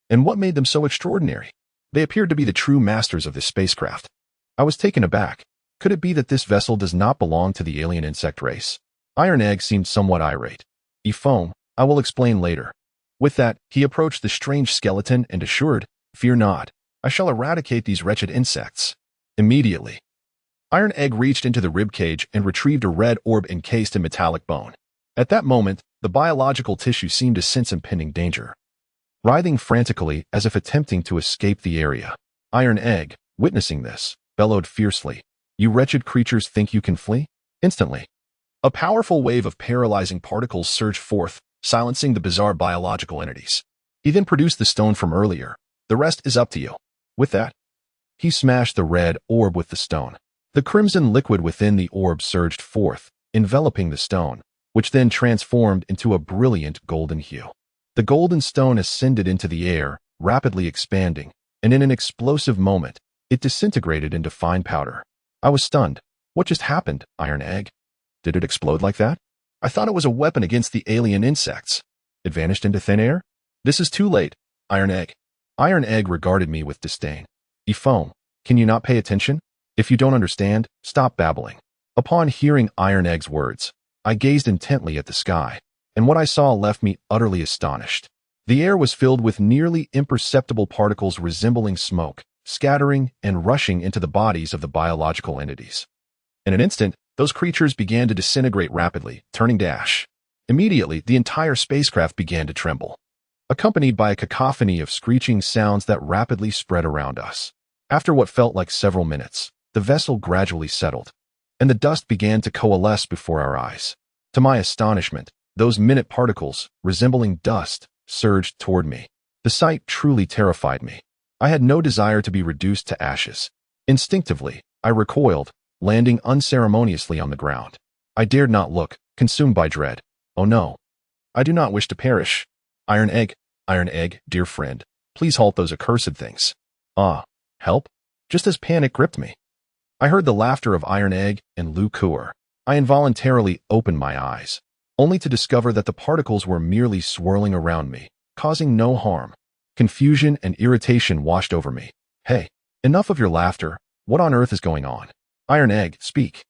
And what made them so extraordinary? They appeared to be the true masters of this spacecraft. I was taken aback. Could it be that this vessel does not belong to the alien insect race? Iron Egg seemed somewhat irate. Foam, I will explain later. With that, he approached the strange skeleton and assured, Fear not. I shall eradicate these wretched insects. Immediately, Iron Egg reached into the ribcage and retrieved a red orb encased in metallic bone. At that moment, the biological tissue seemed to sense impending danger. Writhing frantically as if attempting to escape the area, Iron Egg, witnessing this, bellowed fiercely, You wretched creatures think you can flee? Instantly, a powerful wave of paralyzing particles surged forth, silencing the bizarre biological entities. He then produced the stone from earlier. The rest is up to you. With that, he smashed the red orb with the stone. The crimson liquid within the orb surged forth, enveloping the stone, which then transformed into a brilliant golden hue. The golden stone ascended into the air, rapidly expanding, and in an explosive moment, it disintegrated into fine powder. I was stunned. What just happened, Iron Egg? Did it explode like that? I thought it was a weapon against the alien insects. It vanished into thin air? This is too late, Iron Egg. Iron Egg regarded me with disdain. Foam, can you not pay attention? If you don't understand, stop babbling. Upon hearing Iron Egg's words, I gazed intently at the sky, and what I saw left me utterly astonished. The air was filled with nearly imperceptible particles resembling smoke, scattering and rushing into the bodies of the biological entities. In an instant, those creatures began to disintegrate rapidly, turning to ash. Immediately, the entire spacecraft began to tremble, accompanied by a cacophony of screeching sounds that rapidly spread around us. After what felt like several minutes, the vessel gradually settled, and the dust began to coalesce before our eyes. To my astonishment, those minute particles, resembling dust, surged toward me. The sight truly terrified me. I had no desire to be reduced to ashes. Instinctively, I recoiled, landing unceremoniously on the ground. I dared not look, consumed by dread. Oh no. I do not wish to perish. Iron egg, dear friend, please halt those accursed things. Ah, help? Just as panic gripped me, I heard the laughter of Iron Egg and Lu Kuer. I involuntarily opened my eyes, only to discover that the particles were merely swirling around me, causing no harm. Confusion and irritation washed over me. Hey, enough of your laughter. What on earth is going on? Iron Egg, speak.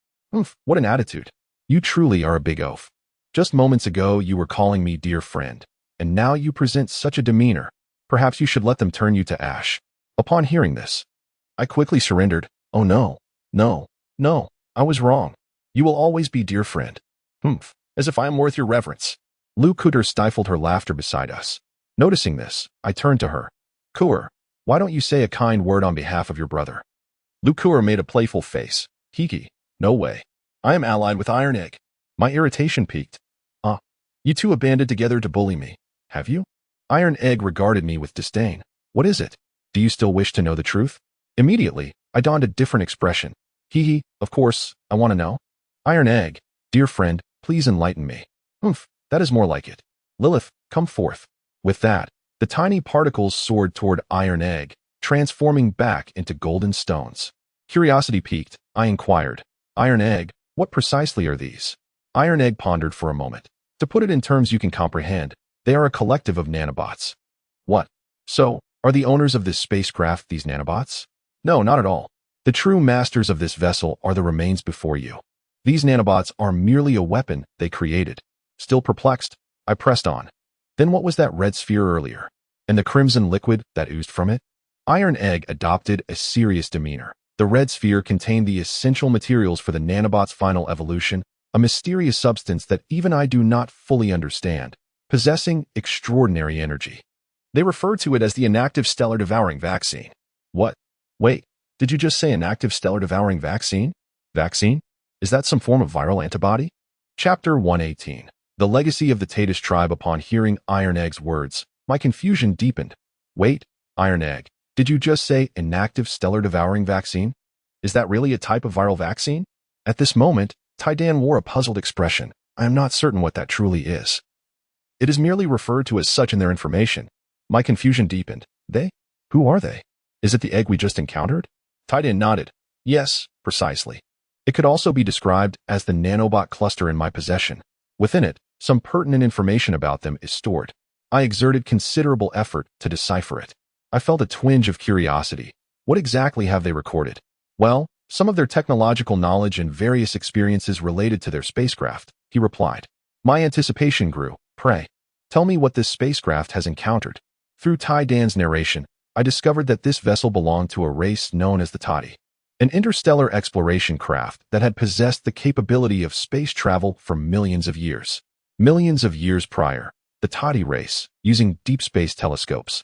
What an attitude. You truly are a big oaf. Just moments ago you were calling me dear friend, and now you present such a demeanor. Perhaps you should let them turn you to ash. Upon hearing this, I quickly surrendered. Oh no, I was wrong. You will always be dear friend. As if I am worth your reverence. Lu Kuer stifled her laughter beside us. Noticing this, I turned to her. Kuer, why don't you say a kind word on behalf of your brother? Lu Kuer made a playful face. Hiki, no way. I am allied with Iron Egg. My irritation peaked. You two have banded together to bully me, have you? Iron Egg regarded me with disdain. What is it? Do you still wish to know the truth? Immediately, I donned a different expression. Hee, of course, I want to know. Iron Egg, dear friend, please enlighten me. That is more like it. Lilith, come forth. With that, the tiny particles soared toward Iron Egg, transforming back into golden stones. Curiosity piqued, I inquired. Iron Egg, what precisely are these? Iron Egg pondered for a moment. To put it in terms you can comprehend, they are a collective of nanobots. What? So, are the owners of this spacecraft these nanobots? No, not at all. The true masters of this vessel are the remains before you. These nanobots are merely a weapon they created. Still perplexed, I pressed on. Then what was that red sphere earlier? And the crimson liquid that oozed from it? Iron Egg adopted a serious demeanor. The red sphere contained the essential materials for the nanobot's final evolution, a mysterious substance that even I do not fully understand, possessing extraordinary energy. They refer to it as the inactive stellar devouring vaccine. What? Wait, did you just say inactive stellar devouring vaccine? Vaccine? Is that some form of viral antibody? Chapter 118. The Legacy of the Tatus Tribe. Upon hearing Iron Egg's words, my confusion deepened. Wait, Iron Egg, did you just say inactive stellar devouring vaccine? Is that really a type of viral vaccine? At this moment, Taidan wore a puzzled expression. I am not certain what that truly is. It is merely referred to as such in their information. My confusion deepened. They? Who are they? Is it the egg we just encountered? Taidan nodded. Yes, precisely. It could also be described as the nanobot cluster in my possession. Within it, some pertinent information about them is stored. I exerted considerable effort to decipher it. I felt a twinge of curiosity. What exactly have they recorded? Well, some of their technological knowledge and various experiences related to their spacecraft, he replied. My anticipation grew. Pray, tell me what this spacecraft has encountered. Through Taidan's narration, I discovered that this vessel belonged to a race known as the Tati, an interstellar exploration craft that had possessed the capability of space travel for millions of years. Millions of years prior, the Tati race, using deep space telescopes,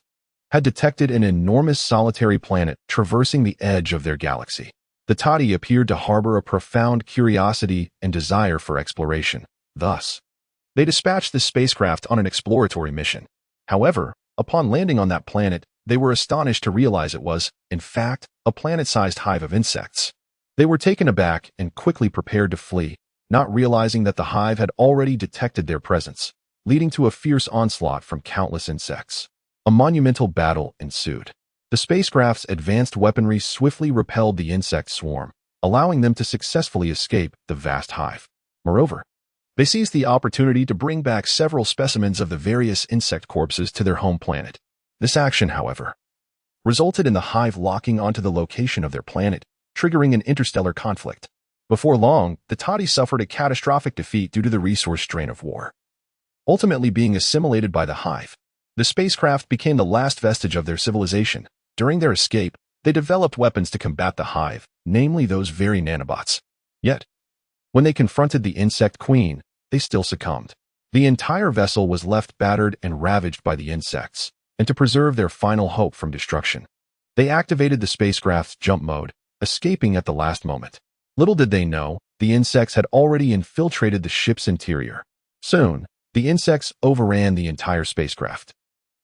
had detected an enormous solitary planet traversing the edge of their galaxy. The Tati appeared to harbor a profound curiosity and desire for exploration. Thus, they dispatched this spacecraft on an exploratory mission. However, upon landing on that planet, they were astonished to realize it was, in fact, a planet-sized hive of insects. They were taken aback and quickly prepared to flee, not realizing that the hive had already detected their presence, leading to a fierce onslaught from countless insects. A monumental battle ensued. The spacecraft's advanced weaponry swiftly repelled the insect swarm, allowing them to successfully escape the vast hive. Moreover, they seized the opportunity to bring back several specimens of the various insect corpses to their home planet. This action, however, resulted in the hive locking onto the location of their planet, triggering an interstellar conflict. Before long, the Tati suffered a catastrophic defeat due to the resource strain of war. Ultimately being assimilated by the hive, the spacecraft became the last vestige of their civilization. During their escape, they developed weapons to combat the hive, namely those very nanobots. Yet, when they confronted the insect queen, they still succumbed. The entire vessel was left battered and ravaged by the insects, and to preserve their final hope from destruction, they activated the spacecraft's jump mode, escaping at the last moment. Little did they know, the insects had already infiltrated the ship's interior. Soon, the insects overran the entire spacecraft,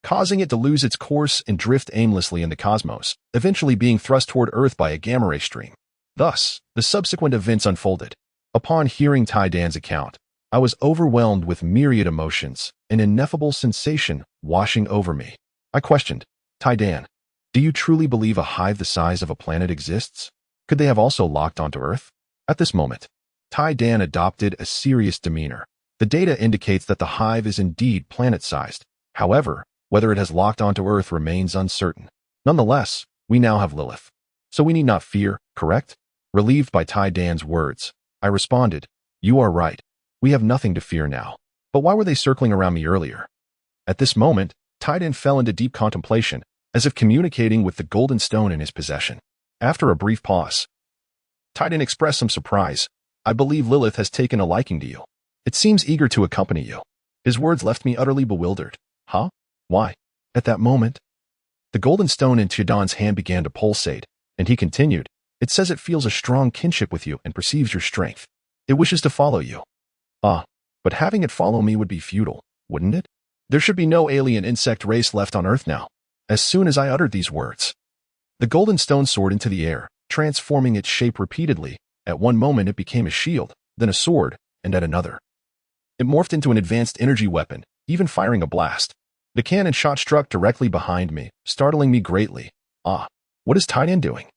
causing it to lose its course and drift aimlessly in the cosmos, eventually being thrust toward Earth by a gamma ray stream. Thus, the subsequent events unfolded. Upon hearing Tai Dan's account, I was overwhelmed with myriad emotions, an ineffable sensation washing over me. I questioned, Tai Dan, do you truly believe a hive the size of a planet exists? Could they have also locked onto Earth? At this moment, Tai Dan adopted a serious demeanor. The data indicates that the hive is indeed planet-sized. However, whether it has locked onto Earth remains uncertain. Nonetheless, we now have Lilith. So we need not fear, correct? Relieved by Tai Dan's words, I responded, you are right. We have nothing to fear now. But why were they circling around me earlier? At this moment, Tai Dan fell into deep contemplation, as if communicating with the golden stone in his possession. After a brief pause, Tai Dan expressed some surprise. I believe Lilith has taken a liking to you. It seems eager to accompany you. His words left me utterly bewildered. Huh? Why? At that moment, the golden stone in Chidan's hand began to pulsate, and he continued, it says it feels a strong kinship with you and perceives your strength. It wishes to follow you. But having it follow me would be futile, wouldn't it? There should be no alien insect race left on Earth now. As soon as I uttered these words, the golden stone soared into the air, transforming its shape repeatedly. At one moment it became a shield, then a sword, and at another, it morphed into an advanced energy weapon, even firing a blast. The cannon shot struck directly behind me, startling me greatly. What is Tai Dan doing?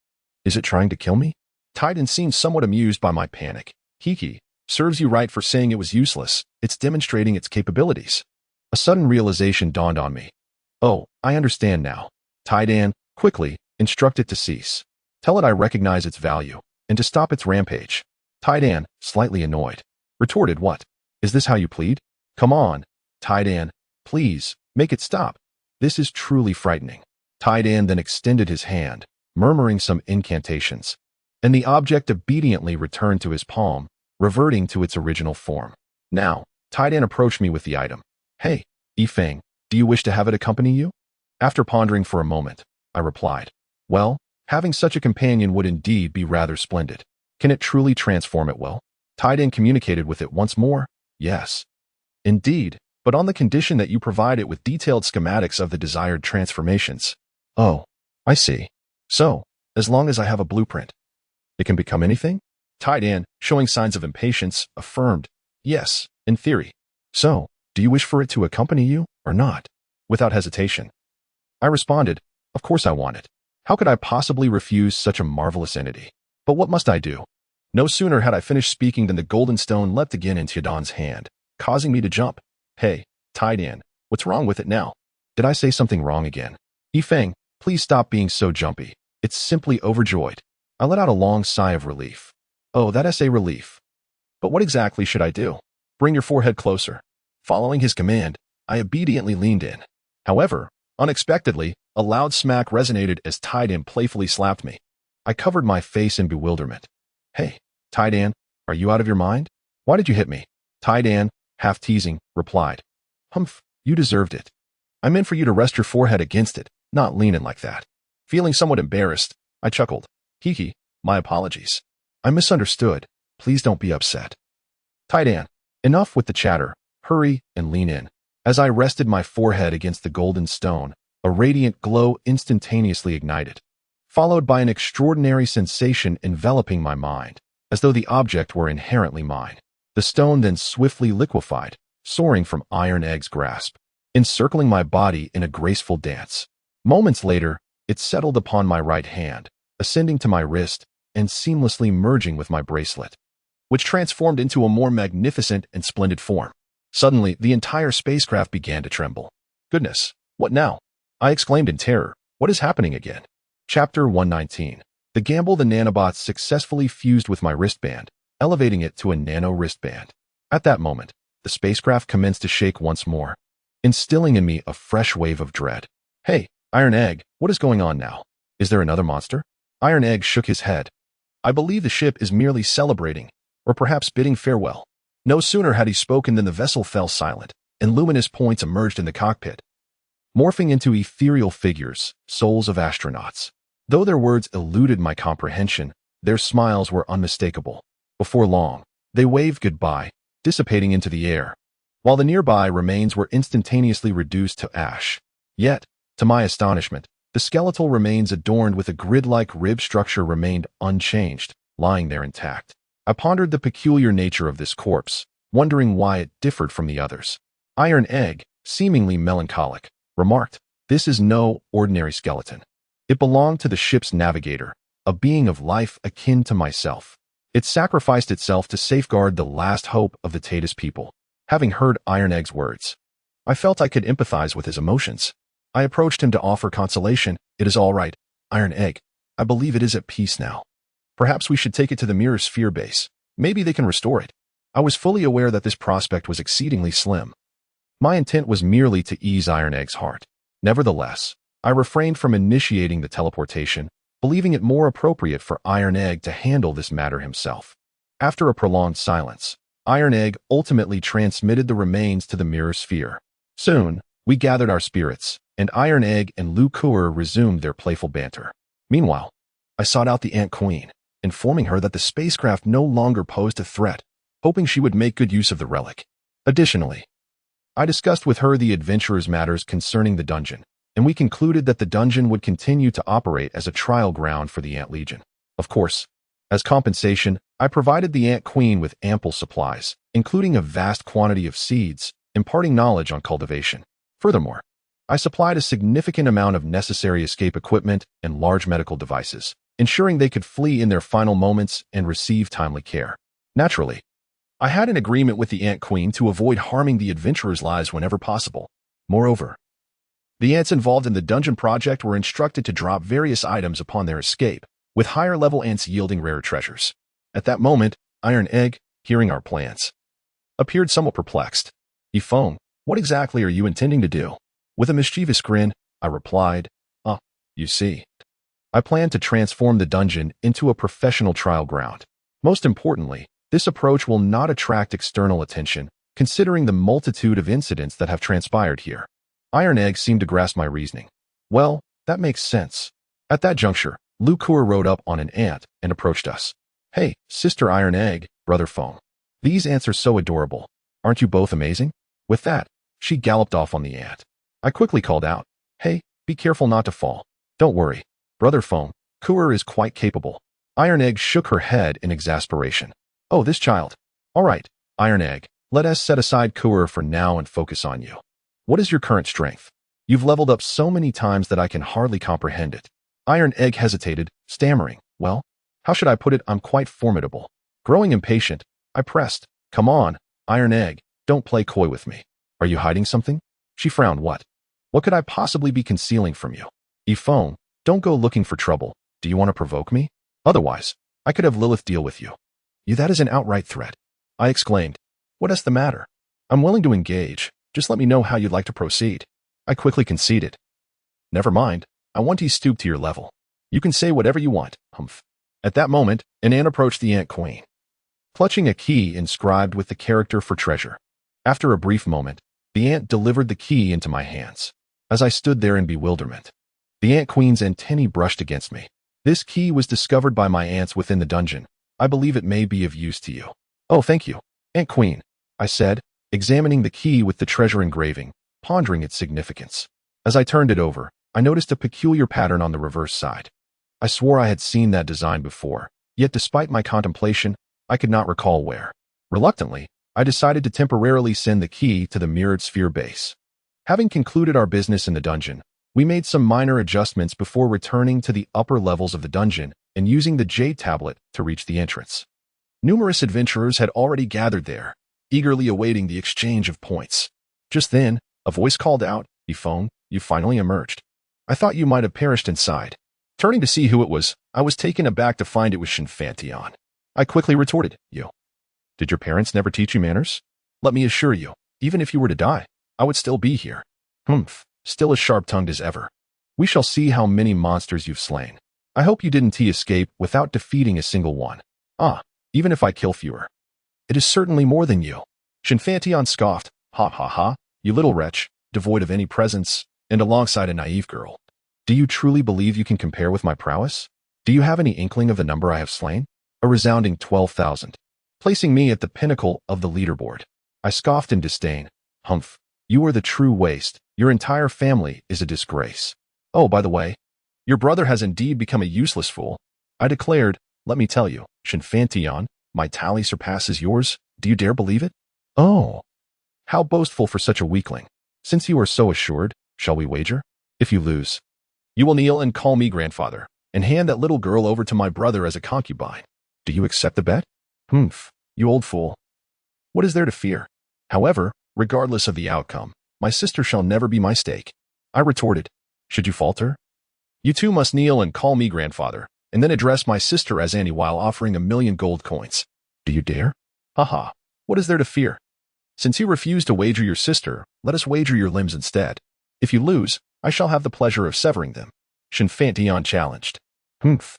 Is it trying to kill me? Tai Dan seemed somewhat amused by my panic. Hiki, serves you right for saying it was useless. It's demonstrating its capabilities. A sudden realization dawned on me. Oh, I understand now. Tai Dan, quickly, instruct it to cease. Tell it I recognize its value, and to stop its rampage. Tai Dan, slightly annoyed, retorted, what? Is this how you plead? Come on, Tai Dan, please, make it stop. This is truly frightening. Tai Dan then extended his hand, murmuring some incantations, and the object obediently returned to his palm, reverting to its original form. Now, Tai Dan approached me with the item. Hey, Yifeng, do you wish to have it accompany you? After pondering for a moment, I replied, well, having such a companion would indeed be rather splendid. Can it truly transform it well? Tai Dan communicated with it once more. Yes. Indeed, but on the condition that you provide it with detailed schematics of the desired transformations. Oh, I see. So, as long as I have a blueprint, it can become anything? Tai Dan, showing signs of impatience, affirmed, yes, in theory. So, do you wish for it to accompany you, or not? Without hesitation, I responded, of course I want it. How could I possibly refuse such a marvelous entity? But what must I do? No sooner had I finished speaking than the golden stone leapt again into Chidan's hand, causing me to jump. Hey, Tai Dan, what's wrong with it now? Did I say something wrong again? Yifeng, please stop being so jumpy. It's simply overjoyed. I let out a long sigh of relief. Oh, that is a relief. But what exactly should I do? Bring your forehead closer. Following his command, I obediently leaned in. However, unexpectedly, a loud smack resonated as Tai Dan playfully slapped me. I covered my face in bewilderment. Hey, Tai Dan, are you out of your mind? Why did you hit me? Tai Dan, half teasing, replied. Humph, you deserved it. I meant for you to rest your forehead against it, not lean in like that. Feeling somewhat embarrassed, I chuckled. Hiki, my apologies. I misunderstood. Please don't be upset. Tai Dan, enough with the chatter. Hurry and lean in. As I rested my forehead against the golden stone, a radiant glow instantaneously ignited, followed by an extraordinary sensation enveloping my mind, as though the object were inherently mine. The stone then swiftly liquefied, soaring from Iron Egg's grasp, encircling my body in a graceful dance. Moments later, it settled upon my right hand, ascending to my wrist, and seamlessly merging with my bracelet, which transformed into a more magnificent and splendid form. Suddenly, the entire spacecraft began to tremble. Goodness, what now? I exclaimed in terror. What is happening again? Chapter 119. The gamble. The nanobots successfully fused with my wristband, elevating it to a nano wristband. At that moment, the spacecraft commenced to shake once more, instilling in me a fresh wave of dread. Hey, Iron Egg, what is going on now? Is there another monster? Iron Egg shook his head. I believe the ship is merely celebrating, or perhaps bidding farewell. No sooner had he spoken than the vessel fell silent, and luminous points emerged in the cockpit, morphing into ethereal figures, souls of astronauts. Though their words eluded my comprehension, their smiles were unmistakable. Before long, they waved goodbye, dissipating into the air, while the nearby remains were instantaneously reduced to ash. Yet, to my astonishment, the skeletal remains adorned with a grid-like rib structure remained unchanged, lying there intact. I pondered the peculiar nature of this corpse, wondering why it differed from the others. Iron Egg, seemingly melancholic, remarked, "This is no ordinary skeleton. It belonged to the ship's navigator, a being of life akin to myself. It sacrificed itself to safeguard the last hope of the Tatus people." Having heard Iron Egg's words, I felt I could empathize with his emotions. I approached him to offer consolation. "It is all right, Iron Egg. I believe it is at peace now. Perhaps we should take it to the Mirror Sphere base. Maybe they can restore it." I was fully aware that this prospect was exceedingly slim. My intent was merely to ease Iron Egg's heart. Nevertheless, I refrained from initiating the teleportation, believing it more appropriate for Iron Egg to handle this matter himself. After a prolonged silence, Iron Egg ultimately transmitted the remains to the Mirror Sphere. Soon, we gathered our spirits, and Iron Egg and Lu Kuer resumed their playful banter. Meanwhile, I sought out the Ant Queen, informing her that the spacecraft no longer posed a threat, hoping she would make good use of the relic. Additionally, I discussed with her the adventurers' matters concerning the dungeon, and we concluded that the dungeon would continue to operate as a trial ground for the Ant Legion. Of course, as compensation, I provided the Ant Queen with ample supplies, including a vast quantity of seeds, imparting knowledge on cultivation. Furthermore, I supplied a significant amount of necessary escape equipment and large medical devices, ensuring they could flee in their final moments and receive timely care. Naturally, I had an agreement with the Ant Queen to avoid harming the adventurers' lives whenever possible. Moreover, the ants involved in the dungeon project were instructed to drop various items upon their escape, with higher-level ants yielding rare treasures. At that moment, Iron Egg, hearing our plans, appeared somewhat perplexed. "Yifeng, what exactly are you intending to do?" With a mischievous grin, I replied, You see, I plan to transform the dungeon into a professional trial ground. Most importantly, this approach will not attract external attention, considering the multitude of incidents that have transpired here." Iron Egg seemed to grasp my reasoning. "Well, that makes sense." At that juncture, Lu Kuer rode up on an ant and approached us. "Hey, Sister Iron Egg, Brother Foam. These ants are so adorable. Aren't you both amazing?" With that, she galloped off on the ant. I quickly called out, "Hey, be careful not to fall." "Don't worry, Brother Foam. Kuer is quite capable." Iron Egg shook her head in exasperation. "Oh, this child. All right, Iron Egg, let us set aside Kuer for now and focus on you. What is your current strength? You've leveled up so many times that I can hardly comprehend it." Iron Egg hesitated, stammering, "Well, how should I put it? I'm quite formidable." Growing impatient, I pressed, "Come on, Iron Egg, don't play coy with me. Are you hiding something?" She frowned. "What? What could I possibly be concealing from you?" "Yifeng, don't go looking for trouble. Do you want to provoke me? Otherwise, I could have Lilith deal with you." That is an outright threat," I exclaimed. "What is the matter? I'm willing to engage. Just let me know how you'd like to proceed." I quickly conceded. "Never mind. I want to stoop to your level. You can say whatever you want, humph." At that moment, an ant approached the Ant Queen, clutching a key inscribed with the character for treasure. After a brief moment, the ant delivered the key into my hands. As I stood there in bewilderment, the Ant Queen's antennae brushed against me. "This key was discovered by my ants within the dungeon. I believe it may be of use to you." "Oh, thank you, Ant Queen," I said, examining the key with the treasure engraving, pondering its significance. As I turned it over, I noticed a peculiar pattern on the reverse side. I swore I had seen that design before, yet despite my contemplation, I could not recall where. Reluctantly, I decided to temporarily send the key to the Mirrored Sphere base. Having concluded our business in the dungeon, we made some minor adjustments before returning to the upper levels of the dungeon and using the Jade Tablet to reach the entrance. Numerous adventurers had already gathered there, eagerly awaiting the exchange of points. Just then, a voice called out, "Yifeng, you finally emerged. I thought you might have perished inside." Turning to see who it was, I was taken aback to find it was Shinfantion. I quickly retorted, "You. Did your parents never teach you manners? Let me assure you, even if you were to die, I would still be here." "Humph, still as sharp-tongued as ever. We shall see how many monsters you've slain. I hope you didn't escape without defeating a single one." Even if I kill fewer, it is certainly more than you." Shinfantion scoffed, "Ha ha ha, you little wretch, devoid of any presence, and alongside a naive girl. Do you truly believe you can compare with my prowess? Do you have any inkling of the number I have slain?" "A resounding 12,000. placing me at the pinnacle of the leaderboard. I scoffed in disdain. Humph, you are the true waste. Your entire family is a disgrace. Oh, by the way, your brother has indeed become a useless fool. I declared, let me tell you, Shinfantion, my tally surpasses yours. Do you dare believe it? Oh, how boastful for such a weakling. Since you are so assured, shall we wager? If you lose, you will kneel and call me grandfather, and hand that little girl over to my brother as a concubine. Do you accept the bet? Humph, you old fool. What is there to fear? However, regardless of the outcome, my sister shall never be my stake. I retorted, should you falter? You too must kneel and call me grandfather, and then address my sister as Annie while offering 1,000,000 gold coins. Do you dare? Haha, what is there to fear? Since you refuse to wager your sister, let us wager your limbs instead. If you lose, I shall have the pleasure of severing them. Shinfantion challenged. Humph.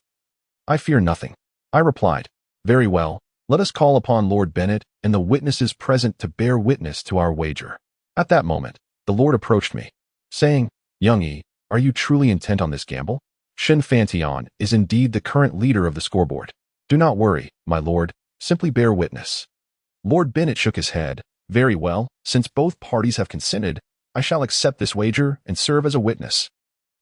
I fear nothing. I replied, very well, let us call upon Lord Bennett and the witnesses present to bear witness to our wager. At that moment, the Lord approached me, saying, Young E, are you truly intent on this gamble? Shinfantion is indeed the current leader of the scoreboard. Do not worry, my lord, simply bear witness. Lord Bennett shook his head. Very well, since both parties have consented, I shall accept this wager and serve as a witness.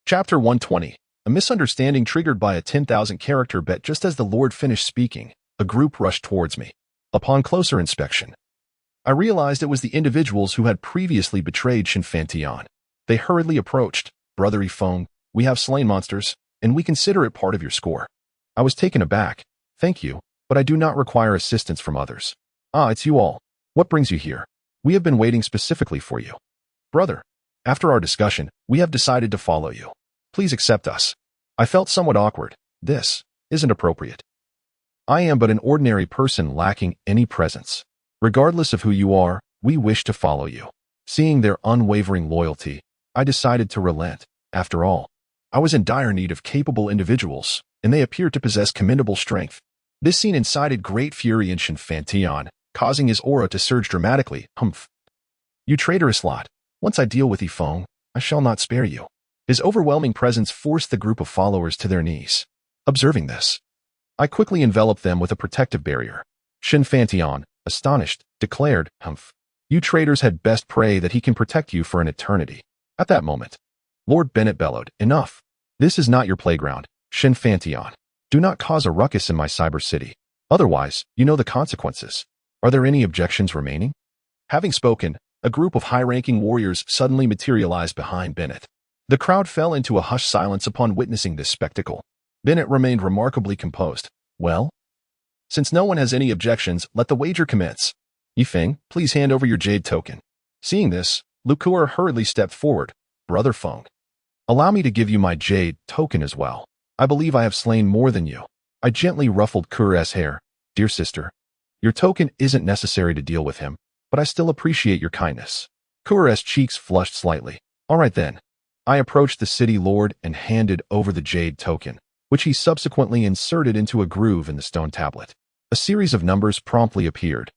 Chapter 120. A misunderstanding triggered by a 10,000 character bet. Just as the Lord finished speaking, a group rushed towards me. Upon closer inspection, I realized it was the individuals who had previously betrayed Shinfantion. They hurriedly approached. Brother Ifeng, we have slain monsters, and we consider it part of your score. I was taken aback. Thank you, but I do not require assistance from others. Ah, it's you all. What brings you here? We have been waiting specifically for you. Brother, after our discussion, we have decided to follow you. Please accept us. I felt somewhat awkward. This isn't appropriate. I am but an ordinary person lacking any presence. Regardless of who you are, we wish to follow you. Seeing their unwavering loyalty, I decided to relent. After all, I was in dire need of capable individuals, and they appeared to possess commendable strength. This scene incited great fury in Shinfantion, causing his aura to surge dramatically. Humph. You traitorous lot. Once I deal with Ifeng, I shall not spare you. His overwhelming presence forced the group of followers to their knees. Observing this, I quickly enveloped them with a protective barrier. Shinfantion, astonished, declared, Humph. You traitors had best pray that he can protect you for an eternity. At that moment, Lord Bennett bellowed, Enough. This is not your playground, Shinfantion. Do not cause a ruckus in my cyber city. Otherwise, you know the consequences. Are there any objections remaining? Having spoken, a group of high-ranking warriors suddenly materialized behind Bennett. The crowd fell into a hushed silence upon witnessing this spectacle. Bennett remained remarkably composed. Well, since no one has any objections, let the wager commence. Ifeng, please hand over your jade token. Seeing this, Lukur hurriedly stepped forward. Brother Feng, allow me to give you my jade token as well. I believe I have slain more than you. I gently ruffled Kur's hair. Dear sister, your token isn't necessary to deal with him, but I still appreciate your kindness. Kur's cheeks flushed slightly. All right then. I approached the city lord and handed over the jade token, which he subsequently inserted into a groove in the stone tablet. A series of numbers promptly appeared.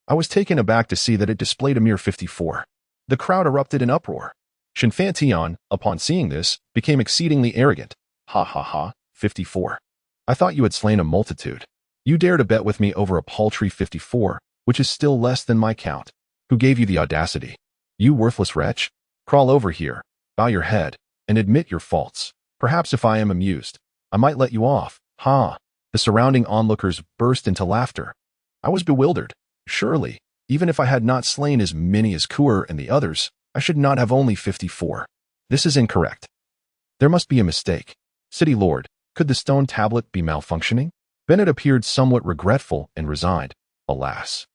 I was taken aback to see that it displayed a mere 54. The crowd erupted in uproar. Shinfantion, upon seeing this, became exceedingly arrogant. Ha ha ha, 54. I thought you had slain a multitude. You dare to bet with me over a paltry 54, which is still less than my count. Who gave you the audacity? You worthless wretch. Crawl over here, bow your head, and admit your faults. Perhaps if I am amused, I might let you off. Ha! The surrounding onlookers burst into laughter. I was bewildered. Surely, even if I had not slain as many as Kur and the others, I should not have only 54. This is incorrect. There must be a mistake. City Lord, could the stone tablet be malfunctioning? Bennett appeared somewhat regretful and resigned. Alas.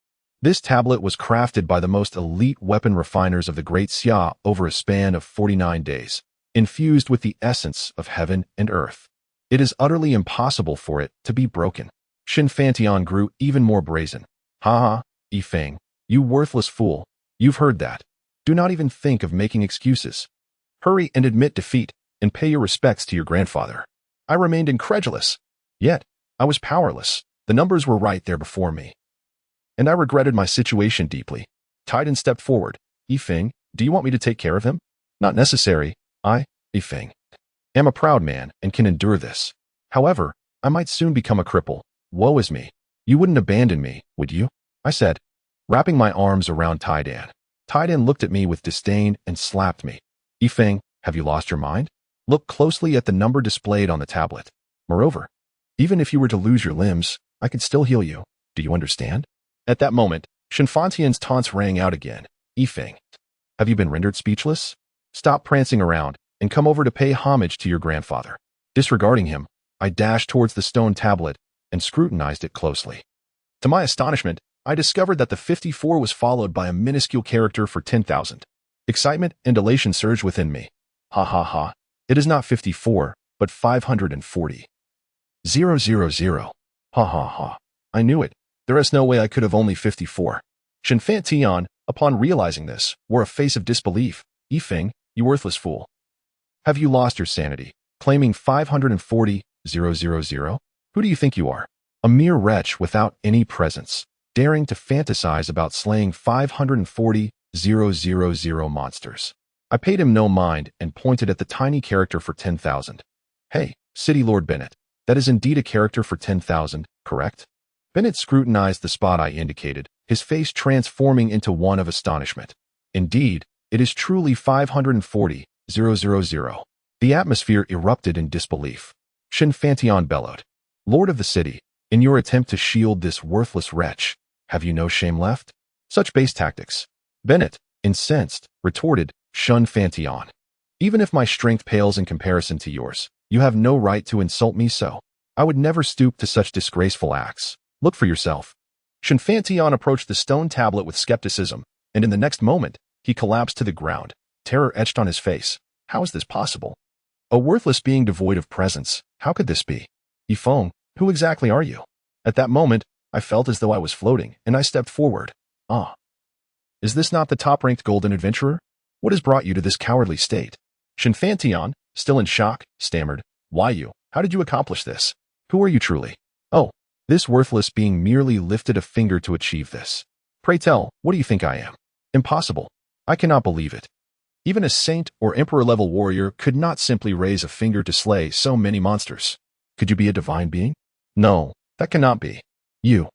This tablet was crafted by the most elite weapon refiners of the Great Xia over a span of 49 days, infused with the essence of heaven and earth. It is utterly impossible for it to be broken. Shinfantion grew even more brazen. Ha ha, Ifeng, you worthless fool. You've heard that. Do not even think of making excuses. Hurry and admit defeat, and pay your respects to your grandfather. I remained incredulous. Yet, I was powerless. The numbers were right there before me. And I regretted my situation deeply. Titan stepped forward. Ifeng, do you want me to take care of him? Not necessary. I, Ifeng, am a proud man and can endure this. However, I might soon become a cripple. Woe is me. You wouldn't abandon me, would you? I said, wrapping my arms around Taidan. Taidan looked at me with disdain and slapped me. Yifeng, have you lost your mind? Look closely at the number displayed on the tablet. Moreover, even if you were to lose your limbs, I could still heal you. Do you understand? At that moment, Shenfantian's taunts rang out again. Yifeng, have you been rendered speechless? Stop prancing around and come over to pay homage to your grandfather. Disregarding him, I dashed towards the stone tablet and scrutinized it closely. To my astonishment, I discovered that the 54 was followed by a minuscule character for 10,000. Excitement and elation surged within me. Ha ha ha. It is not 54, but 540. 000. Ha ha ha. I knew it. There is no way I could have only 54. Shenfantian, upon realizing this, wore a face of disbelief. Yifeng, you worthless fool. Have you lost your sanity, claiming 540, 000? Who do you think you are? A mere wretch without any presence, daring to fantasize about slaying 540, 000 monsters. I paid him no mind and pointed at the tiny character for 10,000. Hey, City Lord Bennett, that is indeed a character for 10,000, correct? Bennett scrutinized the spot I indicated, his face transforming into one of astonishment. Indeed, it is truly 540, 000. The atmosphere erupted in disbelief. Shenfantian bellowed. Lord of the city, in your attempt to shield this worthless wretch, have you no shame left? Such base tactics. Bennett, incensed, retorted, Shenfantian. Even if my strength pales in comparison to yours, you have no right to insult me so. I would never stoop to such disgraceful acts. Look for yourself. Shenfantian approached the stone tablet with skepticism, and in the next moment, he collapsed to the ground, terror etched on his face. How is this possible? A worthless being devoid of presence. How could this be? Yifeng, who exactly are you? At that moment, I felt as though I was floating, and I stepped forward. Ah. Is this not the top-ranked golden adventurer? What has brought you to this cowardly state? Shenfantian, still in shock, stammered. Why you? How did you accomplish this? Who are you truly? Oh, this worthless being merely lifted a finger to achieve this. Pray tell, what do you think I am? Impossible. I cannot believe it. Even a saint or emperor-level warrior could not simply raise a finger to slay so many monsters. Could you be a divine being? No, that cannot be. You.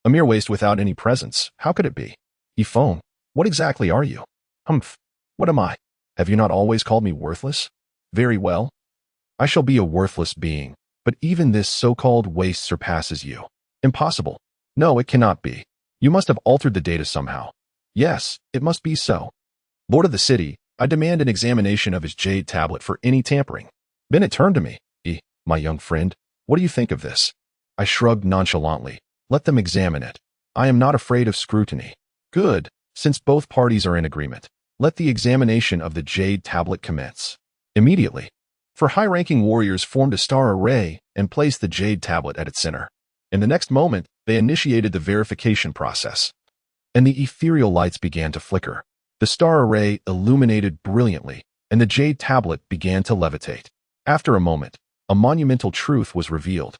A mere waste without any presence. How could it be? Yifeng, what exactly are you? Humph. What am I? Have you not always called me worthless? Very well. I shall be a worthless being, but even this so-called waste surpasses you. Impossible. No, it cannot be. You must have altered the data somehow. Yes, it must be so. Lord of the city, I demand an examination of his jade tablet for any tampering. Bennett turned to me. My young friend, what do you think of this? I shrugged nonchalantly. Let them examine it. I am not afraid of scrutiny. Good, since both parties are in agreement. Let the examination of the jade tablet commence. Immediately. For high-ranking warriors formed a star array and placed the jade tablet at its center. In the next moment, they initiated the verification process. And the ethereal lights began to flicker. The star array illuminated brilliantly, and the jade tablet began to levitate. After a moment, a monumental truth was revealed,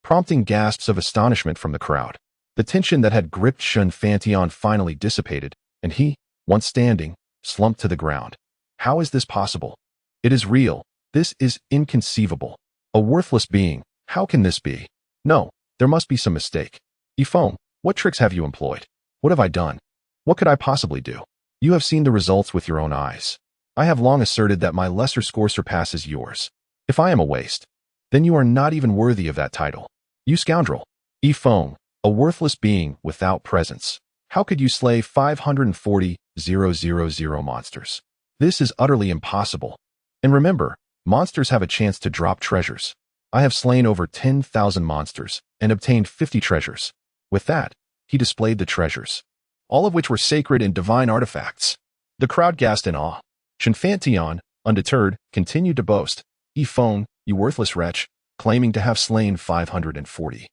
prompting gasps of astonishment from the crowd. The tension that had gripped Shenfantian finally dissipated, and he, once standing, slumped to the ground. How is this possible? It is real. This is inconceivable. A worthless being. How can this be? No, there must be some mistake. Yifeng, what tricks have you employed? What have I done? What could I possibly do? You have seen the results with your own eyes. I have long asserted that my lesser score surpasses yours. If I am a waste, then you are not even worthy of that title. You scoundrel. Yifeng, a worthless being without presence. How could you slay 540, 000 monsters? This is utterly impossible. And remember, monsters have a chance to drop treasures. I have slain over 10,000 monsters and obtained 50 treasures. With that, he displayed the treasures, all of which were sacred and divine artifacts. The crowd gasped in awe. Shenfantian, undeterred, continued to boast. Yifeng, you worthless wretch, claiming to have slain 540.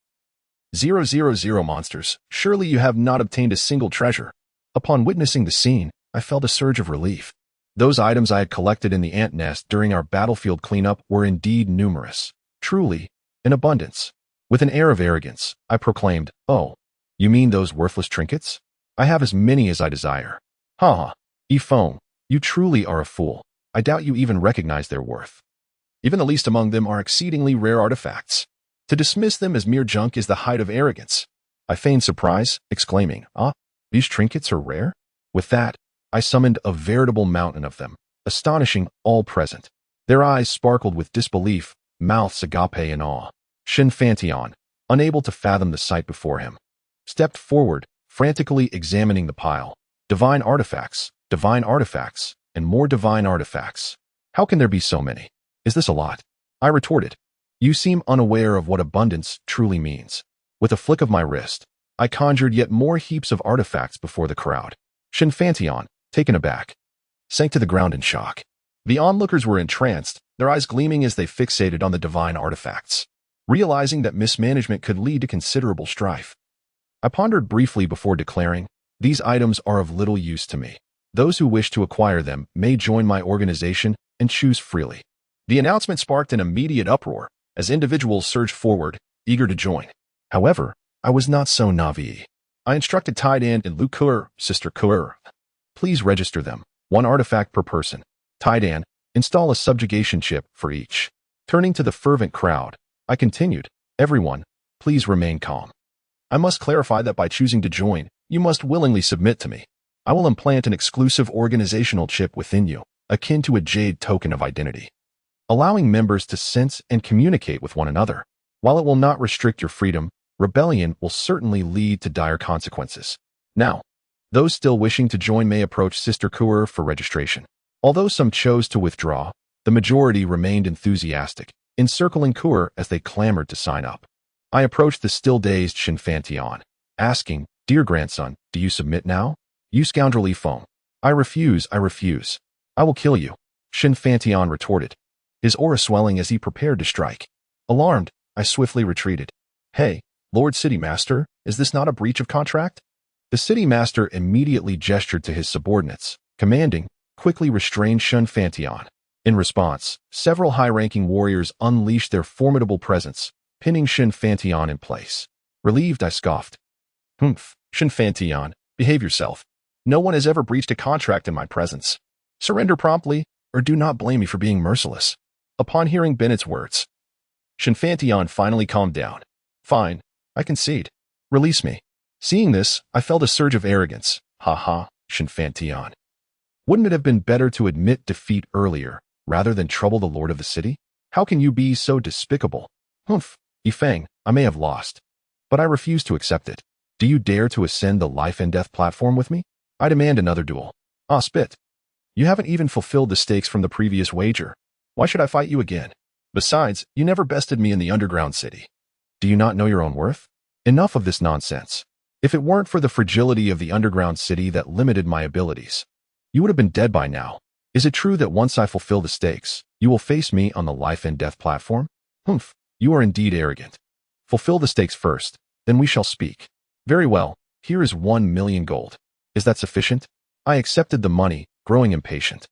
000 monsters, surely you have not obtained a single treasure. Upon witnessing the scene, I felt a surge of relief. Those items I had collected in the ant nest during our battlefield cleanup were indeed numerous, truly, in abundance. With an air of arrogance, I proclaimed, Oh, you mean those worthless trinkets? I have as many as I desire. Ha ha. Yifeng, you truly are a fool. I doubt you even recognize their worth. Even the least among them are exceedingly rare artifacts. To dismiss them as mere junk is the height of arrogance. I feigned surprise, exclaiming, "Ah, these trinkets are rare?" With that, I summoned a veritable mountain of them, astonishing all present. Their eyes sparkled with disbelief, mouths agape in awe. Shin Fantion, unable to fathom the sight before him, stepped forward, frantically examining the pile. Divine artifacts, and more divine artifacts. How can there be so many? Is this a lot? I retorted. You seem unaware of what abundance truly means. With a flick of my wrist, I conjured yet more heaps of artifacts before the crowd. Shin Fantion, taken aback, sank to the ground in shock. The onlookers were entranced, their eyes gleaming as they fixated on the divine artifacts, realizing that mismanagement could lead to considerable strife. I pondered briefly before declaring, "These items are of little use to me. Those who wish to acquire them may join my organization and choose freely." The announcement sparked an immediate uproar as individuals surged forward, eager to join. However, I was not so naive. I instructed Taidan and Lukur, Sister Kur, "Please register them, 1 artifact per person. Taidan, install a subjugation chip for each." Turning to the fervent crowd, I continued, "Everyone, please remain calm. I must clarify that by choosing to join, you must willingly submit to me. I will implant an exclusive organizational chip within you, akin to a jade token of identity, allowing members to sense and communicate with one another. While it will not restrict your freedom, rebellion will certainly lead to dire consequences. Now, those still wishing to join may approach Sister Kur for registration." Although some chose to withdraw, the majority remained enthusiastic, encircling Kur as they clamored to sign up. I approached the still-dazed Shin Fantion, asking, "Dear grandson, do you submit now?" "You scoundrelly foam. I refuse. I will kill you," Shin Fantion retorted, his aura swelling as he prepared to strike. Alarmed, I swiftly retreated. "Hey, Lord City Master, is this not a breach of contract?" The City Master immediately gestured to his subordinates, commanding, "Quickly restrain Shin Fantion." In response, several high-ranking warriors unleashed their formidable presence, pinning Shin Fantion in place. Relieved, I scoffed. "Humph, Shin Fantion, behave yourself. No one has ever breached a contract in my presence. Surrender promptly, or do not blame me for being merciless." Upon hearing Bennett's words, Shin Fantion finally calmed down. "Fine, I concede. Release me." Seeing this, I felt a surge of arrogance. "Ha, Shin Fantion. Wouldn't it have been better to admit defeat earlier, rather than trouble the Lord of the City? How can you be so despicable?" "Humph, Yifeng, I may have lost, but I refuse to accept it. Do you dare to ascend the life and death platform with me? I demand another duel." "Ah, spit. You haven't even fulfilled the stakes from the previous wager. Why should I fight you again? Besides, you never bested me in the underground city. Do you not know your own worth? Enough of this nonsense. If it weren't for the fragility of the underground city that limited my abilities, you would have been dead by now. Is it true that once I fulfill the stakes, you will face me on the life and death platform? Humph, you are indeed arrogant. Fulfill the stakes first, then we shall speak." "Very well, here is 1 million gold. Is that sufficient?" I accepted the money, growing impatient.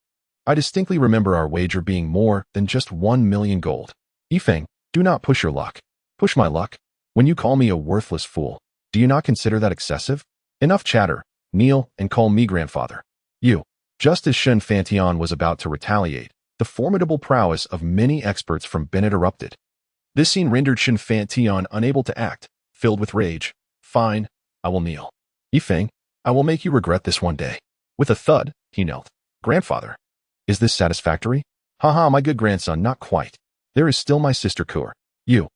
I distinctly remember our wager being more than just 1 million gold. "Yifeng, do not push your luck." "Push my luck? When you call me a worthless fool, do you not consider that excessive? Enough chatter. Kneel and call me grandfather." "You." Just as Shin Fantion was about to retaliate, the formidable prowess of many experts from Bennett erupted. This scene rendered Shin Fantion unable to act, filled with rage. "Fine, I will kneel. Yifeng, I will make you regret this one day." With a thud, he knelt. "Grandfather, is this satisfactory?" "Haha, my good grandson, not quite. There is still my sister Kur." "You."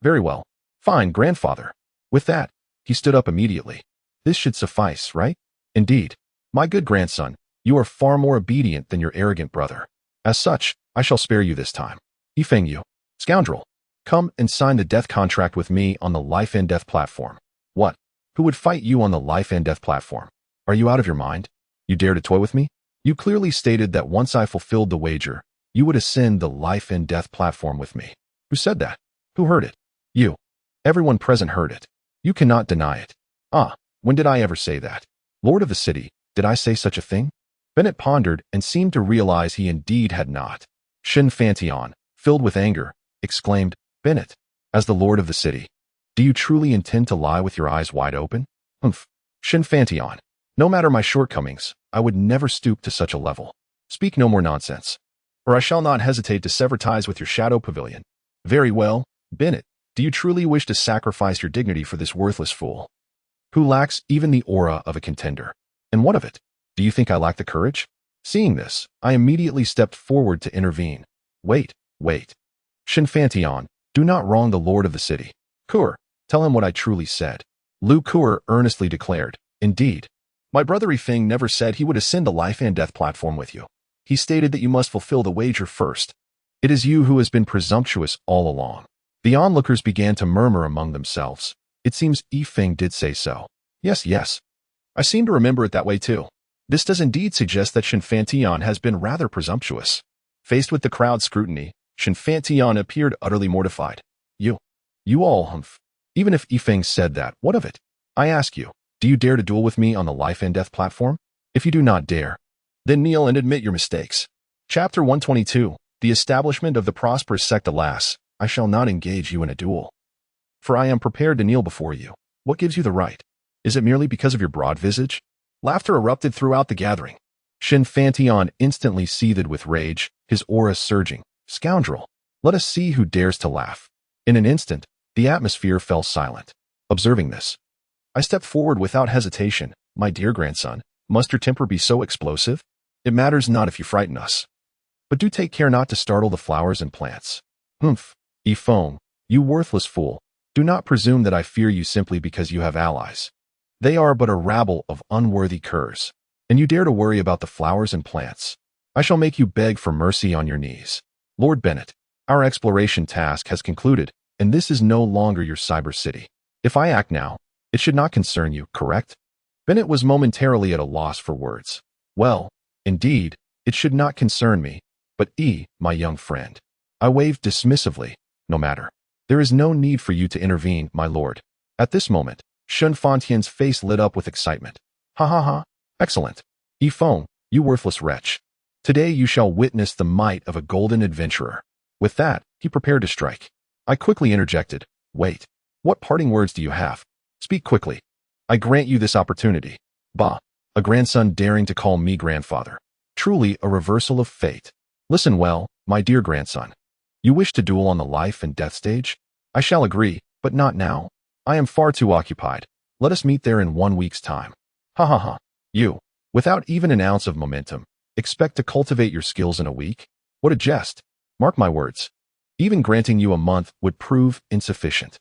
Very well. Fine, grandfather." With that, he stood up immediately. "This should suffice, right?" "Indeed. My good grandson, you are far more obedient than your arrogant brother. As such, I shall spare you this time." "Yifeng, you scoundrel. Come and sign the death contract with me on the life and death platform." "What? Who would fight you on the life and death platform? Are you out of your mind? You dare to toy with me? You clearly stated that once I fulfilled the wager, you would ascend the life and death platform with me." "Who said that? Who heard it?" "You. Everyone present heard it. You cannot deny it." "Ah, when did I ever say that? Lord of the City, did I say such a thing?" Bennett pondered and seemed to realize he indeed had not. Shin Fantion, filled with anger, exclaimed, "Bennett, as the Lord of the City, do you truly intend to lie with your eyes wide open?" "Humph. Shin Fantion, no matter my shortcomings, I would never stoop to such a level. Speak no more nonsense, or I shall not hesitate to sever ties with your shadow pavilion." "Very well, Bennett, Do you truly wish to sacrifice your dignity for this worthless fool, who lacks even the aura of a contender? And what of it? Do you think I lack the courage? Seeing this, I immediately stepped forward to intervene. Wait. Shinfantion, do not wrong the lord of the city. Kur, tell him what I truly said. Lu Kur earnestly declared, indeed. My brother Yifeng never said he would ascend the life and death platform with you. He stated that you must fulfill the wager first. It is you who has been presumptuous all along. The onlookers began to murmur among themselves. It seems Yifeng did say so. Yes. I seem to remember it that way too. This does indeed suggest that Shinfantion has been rather presumptuous. Faced with the crowd's scrutiny, Shinfantion appeared utterly mortified. You all, humph. Even if Yifeng said that, what of it? I ask you, do you dare to duel with me on the life and death platform? If you do not dare, then kneel and admit your mistakes. Chapter 122, The Establishment of the Prosperous Sect. Alas, I shall not engage you in a duel. For I am prepared to kneel before you. What gives you the right? Is it merely because of your broad visage? Laughter erupted throughout the gathering. Shinfantion instantly seethed with rage, his aura surging. Scoundrel! Let us see who dares to laugh. In an instant, the atmosphere fell silent. Observing this, I stepped forward without hesitation. My dear grandson, must your temper be so explosive? It matters not if you frighten us. But do take care not to startle the flowers and plants. Humph! Yifeng, you worthless fool. Do not presume that I fear you simply because you have allies. They are but a rabble of unworthy curs. And you dare to worry about the flowers and plants. I shall make you beg for mercy on your knees. Lord Bennett, our exploration task has concluded, and this is no longer your cyber city. If I act now, it should not concern you, correct? Bennett was momentarily at a loss for words. Well, indeed, it should not concern me, but my young friend. I waved dismissively. No matter. There is no need for you to intervene, my lord. At this moment, Shinfantian's face lit up with excitement. Ha. Excellent. Yifeng, you worthless wretch. Today you shall witness the might of a golden adventurer. With that, he prepared to strike. I quickly interjected. Wait. What parting words do you have? Speak quickly. I grant you this opportunity. Bah. A grandson daring to call me grandfather. Truly a reversal of fate. Listen well, my dear grandson. You wish to duel on the life and death stage? I shall agree, but not now. I am far too occupied. Let us meet there in 1 week's time. Ha. You, without even an ounce of momentum, expect to cultivate your skills in a week? What a jest. Mark my words. Even granting you a month would prove insufficient.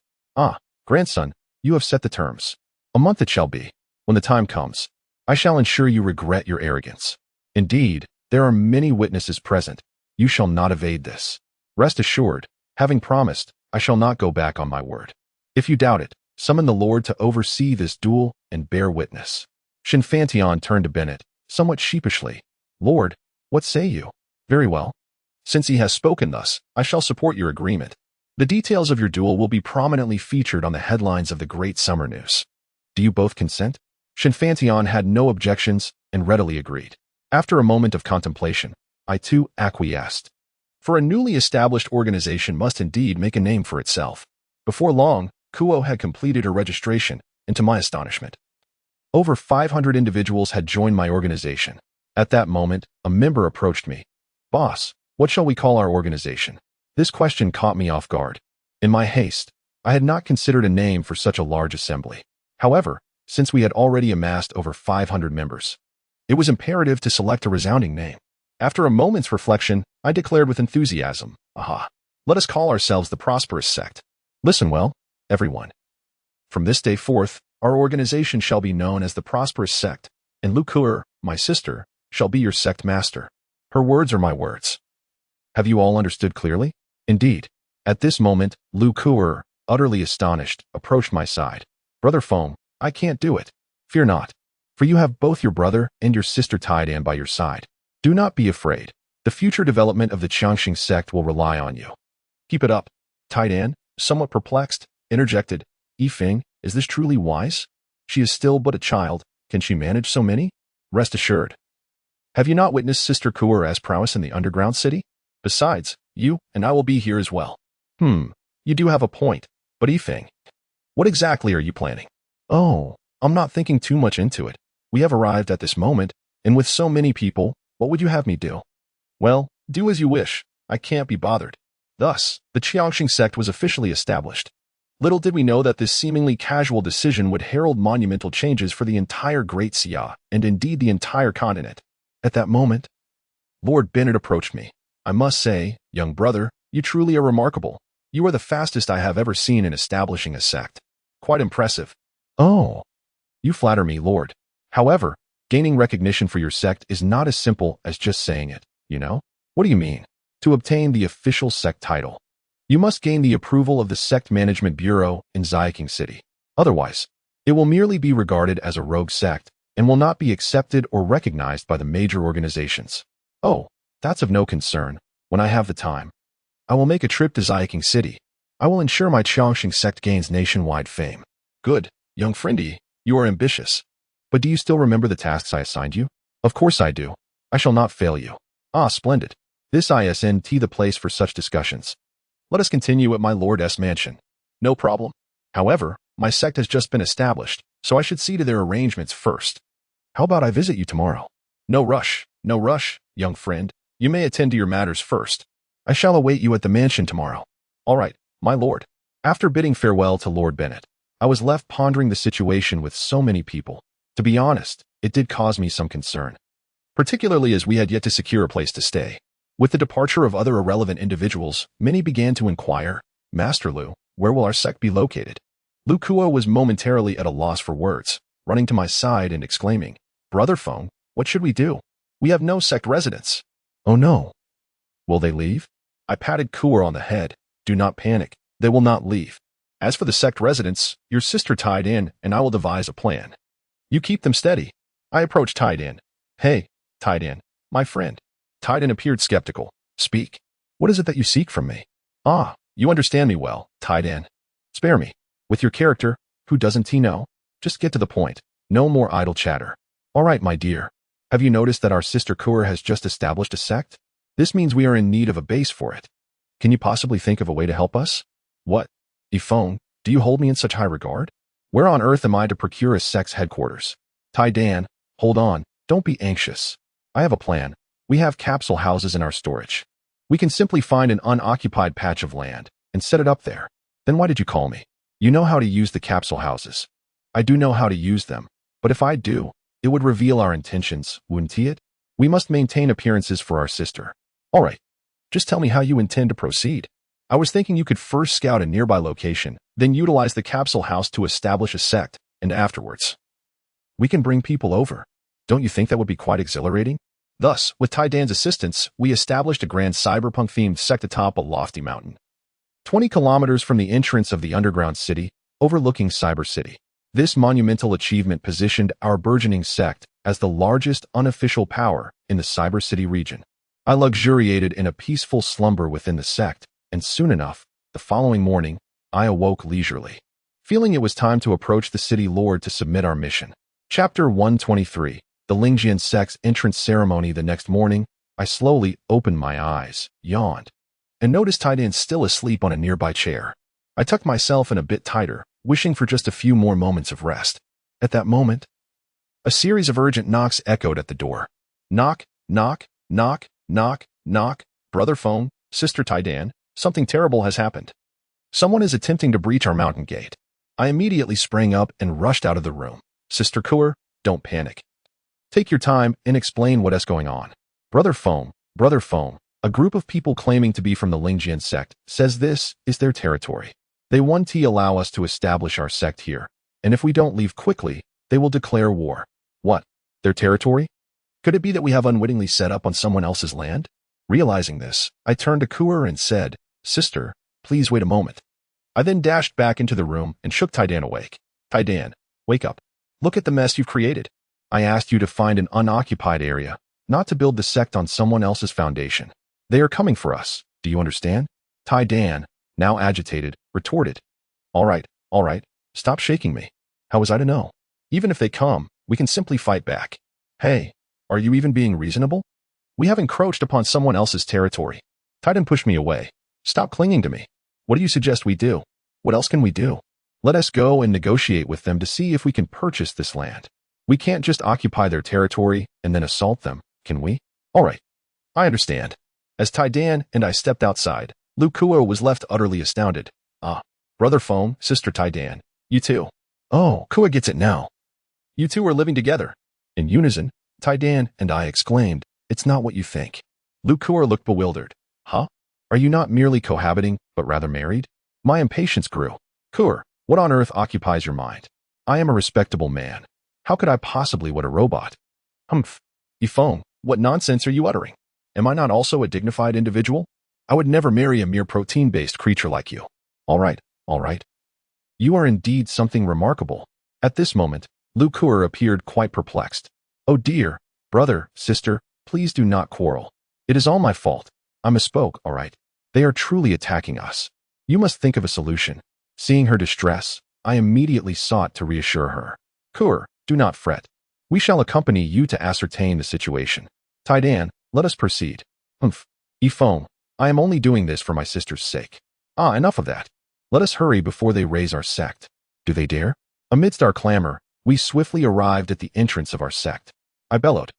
Grandson, you have set the terms. A month it shall be. When the time comes, I shall ensure you regret your arrogance. Indeed, there are many witnesses present. You shall not evade this. Rest assured, having promised, I shall not go back on my word. If you doubt it, summon the Lord to oversee this duel and bear witness. Shinfantion turned to Bennett, somewhat sheepishly. Lord, what say you? Very well. Since he has spoken thus, I shall support your agreement. The details of your duel will be prominently featured on the headlines of the great summer news. Do you both consent? Shinfantion had no objections and readily agreed. After a moment of contemplation, I too acquiesced. For a newly established organization must indeed make a name for itself. Before long, Kuo had completed her registration, and to my astonishment, over 500 individuals had joined my organization. At that moment, a member approached me. Boss, what shall we call our organization? This question caught me off guard. In my haste, I had not considered a name for such a large assembly. However, since we had already amassed over 500 members, it was imperative to select a resounding name. After a moment's reflection, I declared with enthusiasm, let us call ourselves the Prosperous Sect. Listen well, everyone. From this day forth, our organization shall be known as the Prosperous Sect, and Lu Kur, my sister, shall be your sect master. Her words are my words. Have you all understood clearly? Indeed. At this moment, Lu Kur, utterly astonished, approached my side. Brother Foam, I can't do it. Fear not, for you have both your brother and your sister Taidan by your side. Do not be afraid. The future development of the Qiangxing sect will rely on you. Keep it up. Taidan, somewhat perplexed, interjected. Yifeng, is this truly wise? She is still but a child. Can she manage so many? Rest assured. Have you not witnessed Sister Kuura's prowess in the underground city? Besides, you and I will be here as well. You do have a point. But Yifeng, what exactly are you planning? Oh, I'm not thinking too much into it. We have arrived at this moment, and with so many people, what would you have me do? Well, do as you wish. I can't be bothered. Thus, the Qiangxing sect was officially established. Little did we know that this seemingly casual decision would herald monumental changes for the entire Great Xia, and indeed the entire continent. At that moment, Lord Bennett approached me. I must say, young brother, you truly are remarkable. You are the fastest I have ever seen in establishing a sect. Quite impressive. Oh, you flatter me, Lord. However, gaining recognition for your sect is not as simple as just saying it, you know? What do you mean? To obtain the official sect title, you must gain the approval of the Sect Management Bureau in Xiaking City. Otherwise, it will merely be regarded as a rogue sect and will not be accepted or recognized by the major organizations. Oh, that's of no concern. When I have the time, I will make a trip to Xiaking City. I will ensure my Chongqing sect gains nationwide fame. Good, young friendy, you are ambitious. But do you still remember the tasks I assigned you? Of course I do. I shall not fail you. Ah, splendid. This isn't the place for such discussions. Let us continue at my Lord's mansion. No problem. However, my sect has just been established, so I should see to their arrangements first. How about I visit you tomorrow? No rush, young friend. You may attend to your matters first. I shall await you at the mansion tomorrow. All right, my lord. After bidding farewell to Lord Bennett, I was left pondering the situation with so many people. To be honest, it did cause me some concern, particularly as we had yet to secure a place to stay. With the departure of other irrelevant individuals, many began to inquire, Master Lu, where will our sect be located? Lu Kuo was momentarily at a loss for words, running to my side and exclaiming, Brother Feng, what should we do? We have no sect residents. Oh no. Will they leave? I patted Kuo on the head. Do not panic. They will not leave. As for the sect residents, your sister tied in, and I will devise a plan. You keep them steady. I approached Tied In. Hey, Tied In, my friend. Tied In appeared skeptical. Speak. What is it that you seek from me? Ah, you understand me well, Tied In. Spare me. With your character, who doesn't he know? Just get to the point. No more idle chatter. All right, my dear. Have you noticed that our sister Kur has just established a sect? This means we are in need of a base for it. Can you possibly think of a way to help us? What? Ifeng, do you hold me in such high regard? Where on earth am I to procure a sect's headquarters? Tai Dan, hold on. Don't be anxious. I have a plan. We have capsule houses in our storage. We can simply find an unoccupied patch of land and set it up there. Then why did you call me? You know how to use the capsule houses. I do know how to use them, but if I do, it would reveal our intentions, wouldn't it? We must maintain appearances for our sister. All right, just tell me how you intend to proceed. I was thinking you could first scout a nearby location, then utilize the capsule house to establish a sect, and afterwards, we can bring people over. Don't you think that would be quite exhilarating? Thus, with Tai Dan's assistance, we established a grand cyberpunk-themed sect atop a lofty mountain, 20 kilometers from the entrance of the underground city, overlooking Cyber City. This monumental achievement positioned our burgeoning sect as the largest unofficial power in the Cyber City region. I luxuriated in a peaceful slumber within the sect, and soon enough, the following morning, I awoke leisurely, feeling it was time to approach the city lord to submit our mission. Chapter 123. The Lingjian sect's entrance ceremony. The next morning, I slowly opened my eyes, yawned, and noticed Taidan still asleep on a nearby chair. I tucked myself in a bit tighter, wishing for just a few more moments of rest. At that moment, a series of urgent knocks echoed at the door. Knock, knock, knock, knock, knock. Brother Phone, Sister Taidan, something terrible has happened. Someone is attempting to breach our mountain gate. I immediately sprang up and rushed out of the room. Sister Kuer, don't panic. Take your time and explain what is going on. Brother Phone, a group of people claiming to be from the Lingjian sect says this is their territory. They want to allow us to establish our sect here, and if we don't leave quickly, they will declare war. What? Their territory? Could it be that we have unwittingly set up on someone else's land? Realizing this, I turned to Kuer and said, Sister, please wait a moment. I then dashed back into the room and shook Taidan awake. Taidan, wake up. Look at the mess you've created. I asked you to find an unoccupied area, not to build the sect on someone else's foundation. They are coming for us. Do you understand? Taidan, now agitated, retorted. All right, stop shaking me. How was I to know? Even if they come, we can simply fight back. Hey, are you even being reasonable? We have encroached upon someone else's territory. Taidan pushed me away. Stop clinging to me. What do you suggest we do? What else can we do? Let us go and negotiate with them to see if we can purchase this land. We can't just occupy their territory and then assault them, can we? All right, I understand. As Taidan and I stepped outside, Lu Kuo was left utterly astounded. Ah, Brother Feng, Sister Taidan. You too. Oh, Kua gets it now. You two are living together. In unison, Taidan and I exclaimed, "It's not what you think." Lu Kua looked bewildered. Huh? Are you not merely cohabiting, but rather married? My impatience grew. Kua, what on earth occupies your mind? I am a respectable man. How could I possibly what a robot? Humph. Yifeng, what nonsense are you uttering? Am I not also a dignified individual? I would never marry a mere protein-based creature like you. All right. You are indeed something remarkable. At this moment, Lu Kua appeared quite perplexed. Oh dear, brother, sister, please do not quarrel. It is all my fault. I misspoke, all right. They are truly attacking us. You must think of a solution. Seeing her distress, I immediately sought to reassure her. Kua, do not fret. We shall accompany you to ascertain the situation. Taidan, let us proceed. Humph. Yifeng, I am only doing this for my sister's sake. Enough of that. Let us hurry before they raise our sect. Do they dare? Amidst our clamor, we swiftly arrived at the entrance of our sect. I bellowed.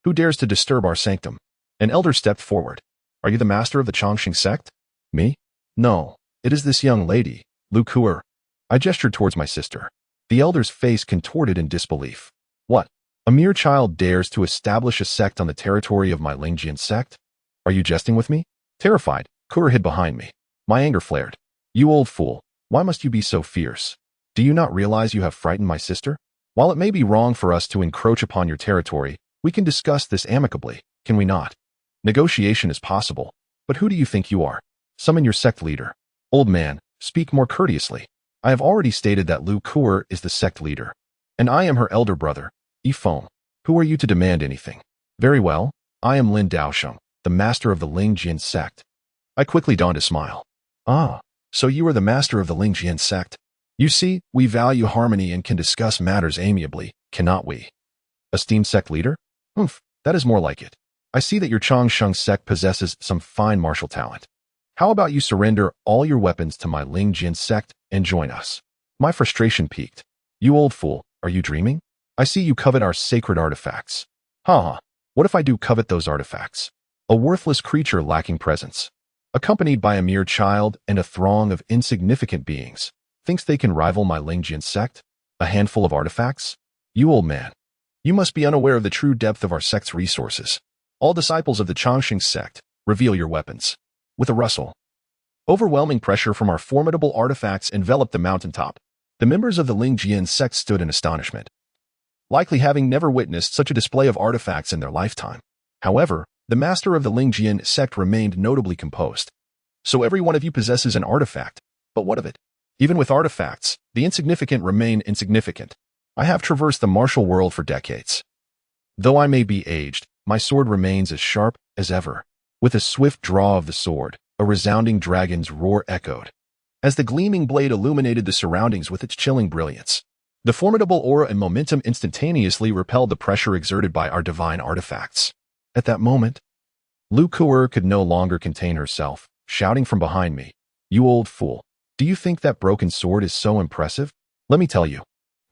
Who dares to disturb our sanctum? An elder stepped forward. Are you the master of the Chongqing sect? Me? No, it is this young lady, Lu Kua. I gestured towards my sister. The elder's face contorted in disbelief. What? A mere child dares to establish a sect on the territory of my Lingjian sect? Are you jesting with me? Terrified, Kua hid behind me. My anger flared. You old fool, why must you be so fierce? Do you not realize you have frightened my sister? While it may be wrong for us to encroach upon your territory, we can discuss this amicably, can we not? Negotiation is possible, but who do you think you are? Summon your sect leader. Old man, speak more courteously. I have already stated that Lu Kua is the sect leader, and I am her elder brother, Yifeng. Who are you to demand anything? Very well, I am Lin Daosheng, the master of the Lingjian sect. I quickly donned a smile. So you are the master of the Lingjian sect. You see, we value harmony and can discuss matters amiably, cannot we? Esteemed sect leader? That is more like it. I see that your Chongqing sect possesses some fine martial talent. How about you surrender all your weapons to my Lingjian sect and join us? My frustration peaked. You old fool, are you dreaming? I see you covet our sacred artifacts. What if I do covet those artifacts? A worthless creature lacking presence, accompanied by a mere child and a throng of insignificant beings, thinks they can rival my Lingjian sect? A handful of artifacts? You old man, you must be unaware of the true depth of our sect's resources. All disciples of the Chongqing sect, reveal your weapons. With a rustle, overwhelming pressure from our formidable artifacts enveloped the mountaintop. The members of the Lingjian sect stood in astonishment, likely having never witnessed such a display of artifacts in their lifetime. However, the master of the Lingjian sect remained notably composed. So every one of you possesses an artifact, but what of it? Even with artifacts, the insignificant remain insignificant. I have traversed the martial world for decades. Though I may be aged, my sword remains as sharp as ever. With a swift draw of the sword, a resounding dragon's roar echoed, as the gleaming blade illuminated the surroundings with its chilling brilliance. The formidable aura and momentum instantaneously repelled the pressure exerted by our divine artifacts. At that moment, Lu Kua could no longer contain herself, shouting from behind me, You old fool, do you think that broken sword is so impressive? Let me tell you,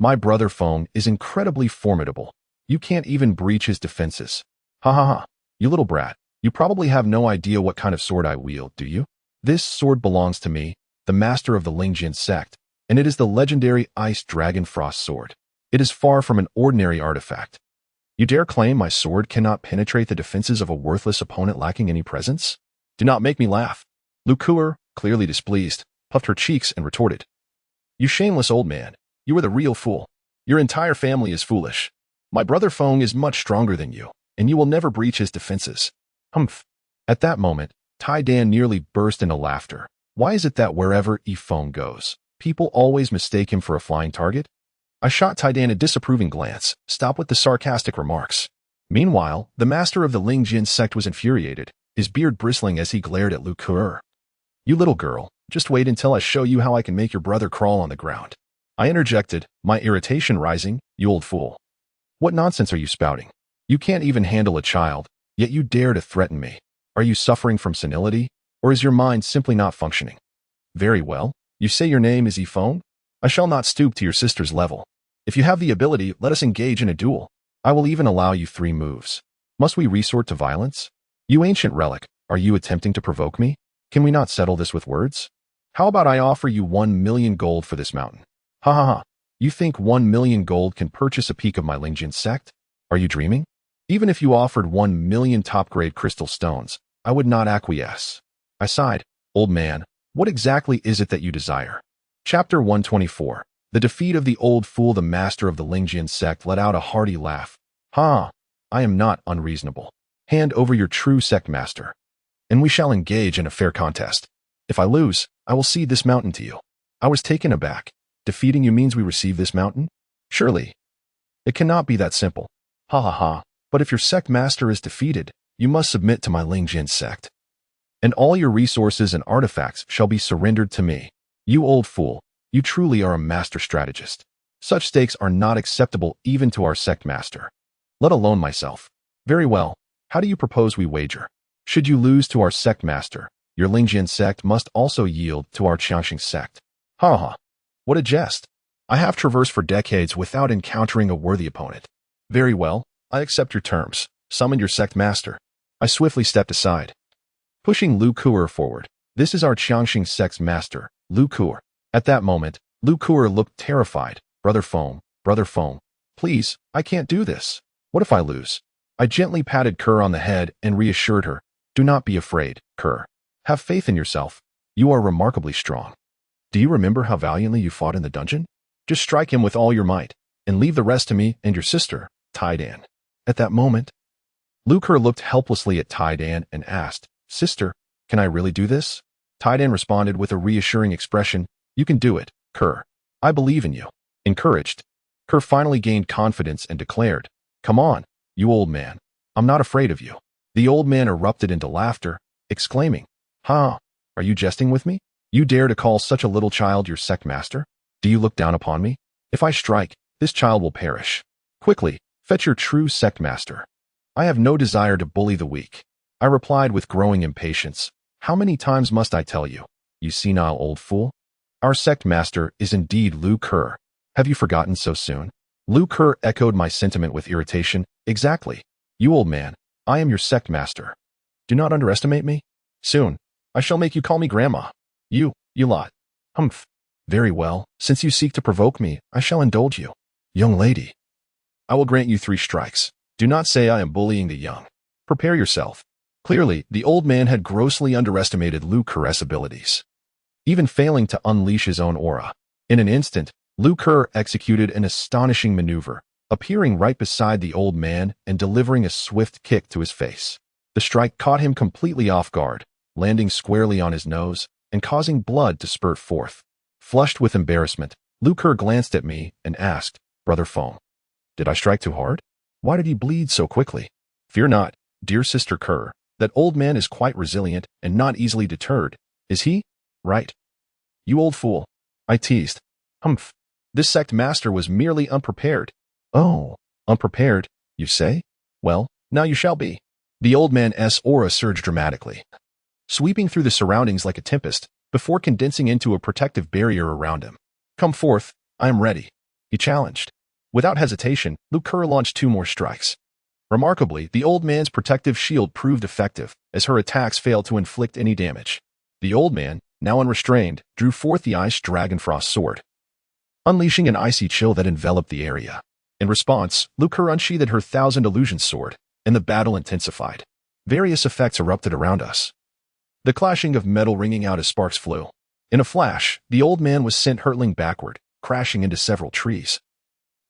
my brother Feng is incredibly formidable. You can't even breach his defenses. You little brat. You probably have no idea what kind of sword I wield, do you? This sword belongs to me, the master of the Lingjian sect, and it is the legendary Ice Dragon Frost Sword. It is far from an ordinary artifact. You dare claim my sword cannot penetrate the defenses of a worthless opponent lacking any presence? Do not make me laugh. Lu Kua, clearly displeased, puffed her cheeks and retorted. You shameless old man, you are the real fool. Your entire family is foolish. My brother Feng is much stronger than you, and you will never breach his defenses. Humph. At that moment, Taidan nearly burst into laughter. Why is it that wherever Yifeng goes, people always mistake him for a flying target? I shot Taidan a disapproving glance, stopped with the sarcastic remarks. Meanwhile, the master of the Lingjian sect was infuriated, his beard bristling as he glared at Lu Kua. You little girl, just wait until I show you how I can make your brother crawl on the ground. I interjected, my irritation rising. You old fool. What nonsense are you spouting? You can't even handle a child, yet you dare to threaten me. Are you suffering from senility, or is your mind simply not functioning? Very well, you say your name is Yifeng? I shall not stoop to your sister's level. If you have the ability, let us engage in a duel. I will even allow you 3 moves. Must we resort to violence? You ancient relic, are you attempting to provoke me? Can we not settle this with words? How about I offer you 1 million gold for this mountain? Ha ha ha. You think 1 million gold can purchase a peak of my Lingjin sect? Are you dreaming? Even if you offered 1 million top-grade crystal stones, I would not acquiesce. I sighed. Old man, what exactly is it that you desire? Chapter 124. The defeat of the old fool. The master of the Lingjin sect let out a hearty laugh. Ha! I am not unreasonable. Hand over your true sect master, and we shall engage in a fair contest. If I lose, I will cede this mountain to you. I was taken aback. Defeating you means we receive this mountain? Surely. It cannot be that simple. Ha ha ha. But if your sect master is defeated, you must submit to my Lingjin sect, and all your resources and artifacts shall be surrendered to me. You old fool, you truly are a master strategist. Such stakes are not acceptable even to our sect master, let alone myself. Very well, how do you propose we wager? Should you lose to our sect master, your Lingjin sect must also yield to our Qiangxing sect. Ha ha, what a jest. I have traversed for decades without encountering a worthy opponent. Very well, I accept your terms. Summon your sect master. I swiftly stepped aside, pushing Lu Kuer forward. This is our Qiangxing sect's master, Lu Kuer. At that moment, Lu Kuer looked terrified. Brother Foam, please, I can't do this. What if I lose? I gently patted Kerr on the head and reassured her. Do not be afraid, Kerr. Have faith in yourself. You are remarkably strong. Do you remember how valiantly you fought in the dungeon? Just strike him with all your might, and leave the rest to me and your sister, Tai Dan. At that moment, Lu Kuer looked helplessly at Tai Dan and asked, Sister, can I really do this? Tai Dan responded with a reassuring expression. You can do it, Kerr. I believe in you. Encouraged, Kerr finally gained confidence and declared, Come on, you old man. I'm not afraid of you. The old man erupted into laughter, exclaiming, Ha! Are you jesting with me? You dare to call such a little child your sect master? Do you look down upon me? If I strike, this child will perish. Quickly, fetch your true sect master. I have no desire to bully the weak. I replied with growing impatience. How many times must I tell you, you senile old fool? Our sect master is indeed Lu Kuer. Have you forgotten so soon? Lu Kuer echoed my sentiment with irritation. Exactly. You old man, I am your sect master. Do not underestimate me. Soon, I shall make you call me grandma. You lot. Humph. Very well, since you seek to provoke me, I shall indulge you. Young lady, I will grant you 3 strikes. Do not say I am bullying the young. Prepare yourself. Clearly, the old man had grossly underestimated Lu Kuer's abilities, even failing to unleash his own aura. In an instant, Lu Kuer executed an astonishing maneuver, appearing right beside the old man and delivering a swift kick to his face. The strike caught him completely off guard, landing squarely on his nose and causing blood to spurt forth. Flushed with embarrassment, Lu Kuer glanced at me and asked, Brother Foam, did I strike too hard? Why did he bleed so quickly? Fear not, dear sister Kerr, that old man is quite resilient and not easily deterred. Is he? Right. You old fool. I teased. Humph. This sect master was merely unprepared. Oh, unprepared, you say? Well, now you shall be. The old man's aura surged dramatically, sweeping through the surroundings like a tempest, before condensing into a protective barrier around him. Come forth, I am ready, he challenged. Without hesitation, Lu Kuer launched 2 more strikes. Remarkably, the old man's protective shield proved effective, as her attacks failed to inflict any damage. The old man, now unrestrained, drew forth the Ice Dragonfrost sword, unleashing an icy chill that enveloped the area. In response, Lu Kuer unsheathed her Thousand Illusions sword, and the battle intensified. Various effects erupted around us, the clashing of metal ringing out as sparks flew. In a flash, the old man was sent hurtling backward, crashing into several trees,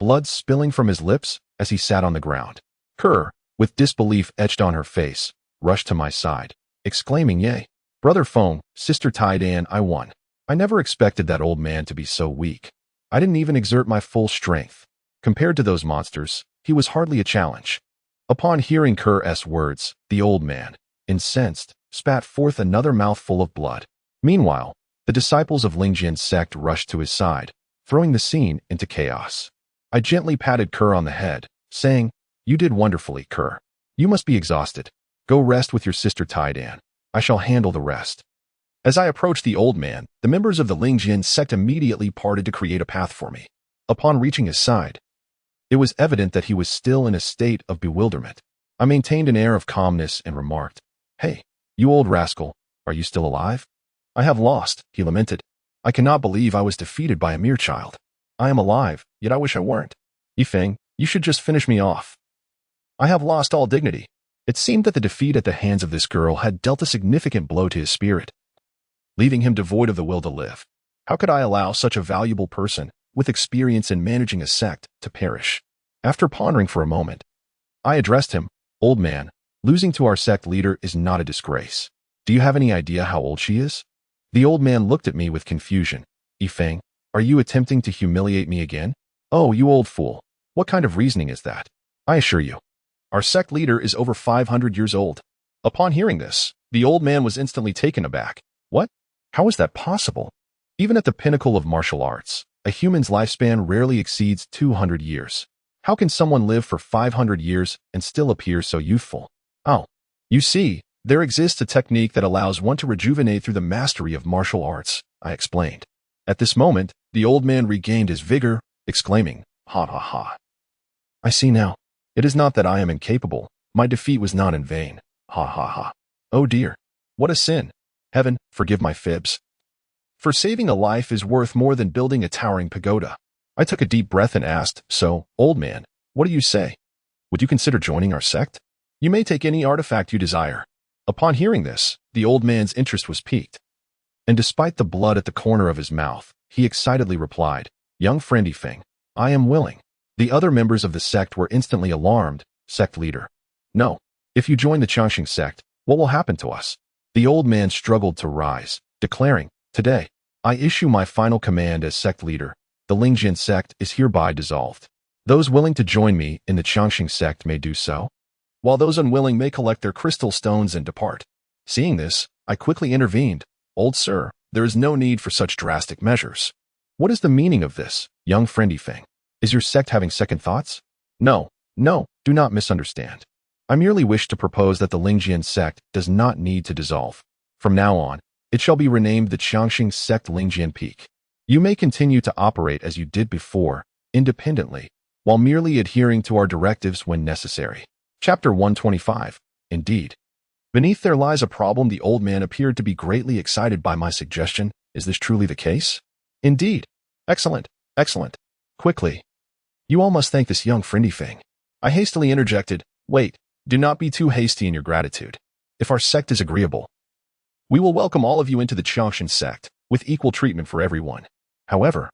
blood spilling from his lips as he sat on the ground. Kerr, with disbelief etched on her face, rushed to my side, exclaiming, Yay! Brother Foam, Sister Tai Dan, I won. I never expected that old man to be so weak. I didn't even exert my full strength. Compared to those monsters, he was hardly a challenge. Upon hearing Kerr's words, the old man, incensed, spat forth another mouthful of blood. Meanwhile, the disciples of Lingjin's sect rushed to his side, throwing the scene into chaos. I gently patted Kerr on the head, saying, You did wonderfully, Kerr. You must be exhausted. Go rest with your sister Tai Dan. I shall handle the rest. As I approached the old man, the members of the Lingjin sect immediately parted to create a path for me. Upon reaching his side, it was evident that he was still in a state of bewilderment. I maintained an air of calmness and remarked, Hey, you old rascal, are you still alive? I have lost, he lamented. I cannot believe I was defeated by a mere child. I am alive, yet I wish I weren't. Yifeng, you should just finish me off. I have lost all dignity. It seemed that the defeat at the hands of this girl had dealt a significant blow to his spirit, leaving him devoid of the will to live. How could I allow such a valuable person, with experience in managing a sect, to perish? After pondering for a moment, I addressed him, Old man, losing to our sect leader is not a disgrace. Do you have any idea how old she is? The old man looked at me with confusion. Yifeng, are you attempting to humiliate me again? Oh, you old fool. What kind of reasoning is that? I assure you, our sect leader is over 500 years old. Upon hearing this, the old man was instantly taken aback. What? How is that possible? Even at the pinnacle of martial arts, a human's lifespan rarely exceeds 200 years. How can someone live for 500 years and still appear so youthful? Oh, you see, there exists a technique that allows one to rejuvenate through the mastery of martial arts, I explained. At this moment, the old man regained his vigor, exclaiming, ha ha ha. I see now. It is not that I am incapable. My defeat was not in vain. Ha ha ha. Oh dear. What a sin. Heaven, forgive my fibs. For saving a life is worth more than building a towering pagoda. I took a deep breath and asked, so, old man, what do you say? Would you consider joining our sect? You may take any artifact you desire. Upon hearing this, the old man's interest was piqued. And despite the blood at the corner of his mouth, he excitedly replied, young friend Yifeng, I am willing. The other members of the sect were instantly alarmed. Sect leader. No. If you join the Changxing sect, what will happen to us? The old man struggled to rise, declaring, today, I issue my final command as sect leader. The Lingjian sect is hereby dissolved. Those willing to join me in the Changxing sect may do so, while those unwilling may collect their crystal stones and depart. Seeing this, I quickly intervened. Old sir, there is no need for such drastic measures. What is the meaning of this, young friend Yifeng? Is your sect having second thoughts? No, do not misunderstand. I merely wish to propose that the Lingjian sect does not need to dissolve. From now on, it shall be renamed the Changxing sect Lingjian Peak. You may continue to operate as you did before, independently, while merely adhering to our directives when necessary. Chapter 125. Indeed. Beneath there lies a problem. The old man appeared to be greatly excited by my suggestion. Is this truly the case? Indeed. Excellent. Quickly. You all must thank this young friend Yifeng. I hastily interjected, wait, do not be too hasty in your gratitude. If our sect is agreeable, we will welcome all of you into the Changxing sect, with equal treatment for everyone. However,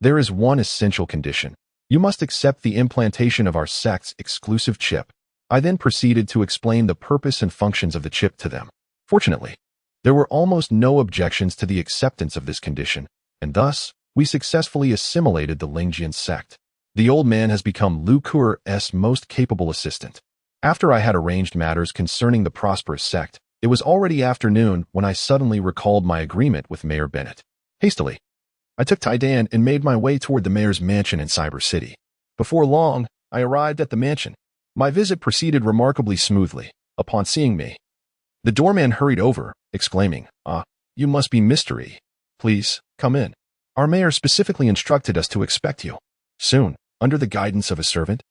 there is one essential condition. You must accept the implantation of our sect's exclusive chip. I then proceeded to explain the purpose and functions of the chip to them. Fortunately, there were almost no objections to the acceptance of this condition, and thus, we successfully assimilated the Lingjian sect. The old man has become Lu Kuer's most capable assistant. After I had arranged matters concerning the prosperous sect, it was already afternoon when I suddenly recalled my agreement with Mayor Bennett. Hastily, I took Taidan and made my way toward the mayor's mansion in Cyber City. Before long, I arrived at the mansion. My visit proceeded remarkably smoothly. Upon seeing me, the doorman hurried over, exclaiming, you must be Mystery. Please, come in. Our mayor specifically instructed us to expect you. Soon, under the guidance of a servant,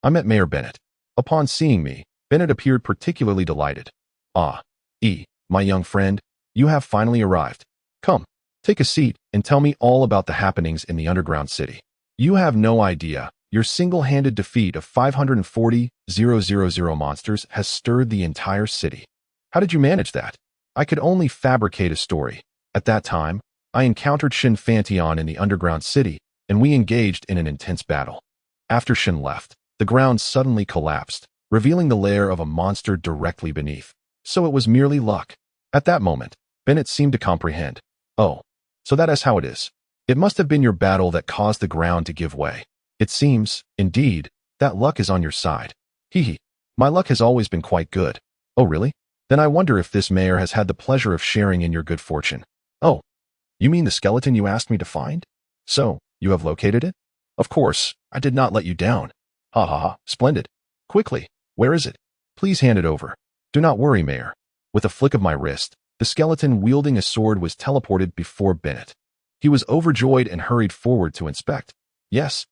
I met Mayor Bennett. Upon seeing me, Bennett appeared particularly delighted. My young friend, you have finally arrived. Come, take a seat and tell me all about the happenings in the underground city. You have no idea. Your single-handed defeat of 540,000 monsters has stirred the entire city. How did you manage that? I could only fabricate a story. At that time, I encountered Shin Fantion in the underground city, and we engaged in an intense battle. After Shin left, the ground suddenly collapsed, revealing the lair of a monster directly beneath. So it was merely luck. At that moment, Bennett seemed to comprehend. Oh, so that is how it is. It must have been your battle that caused the ground to give way. It seems, indeed, that luck is on your side. My luck has always been quite good. Oh really? Then I wonder if this mayor has had the pleasure of sharing in your good fortune. Oh, you mean the skeleton you asked me to find? So, you have located it? Of course, I did not let you down. Ha ha ha, splendid. Quickly, where is it? Please hand it over. Do not worry, Mayor. With a flick of my wrist, the skeleton wielding a sword was teleported before Bennett. He was overjoyed and hurried forward to inspect. Yes,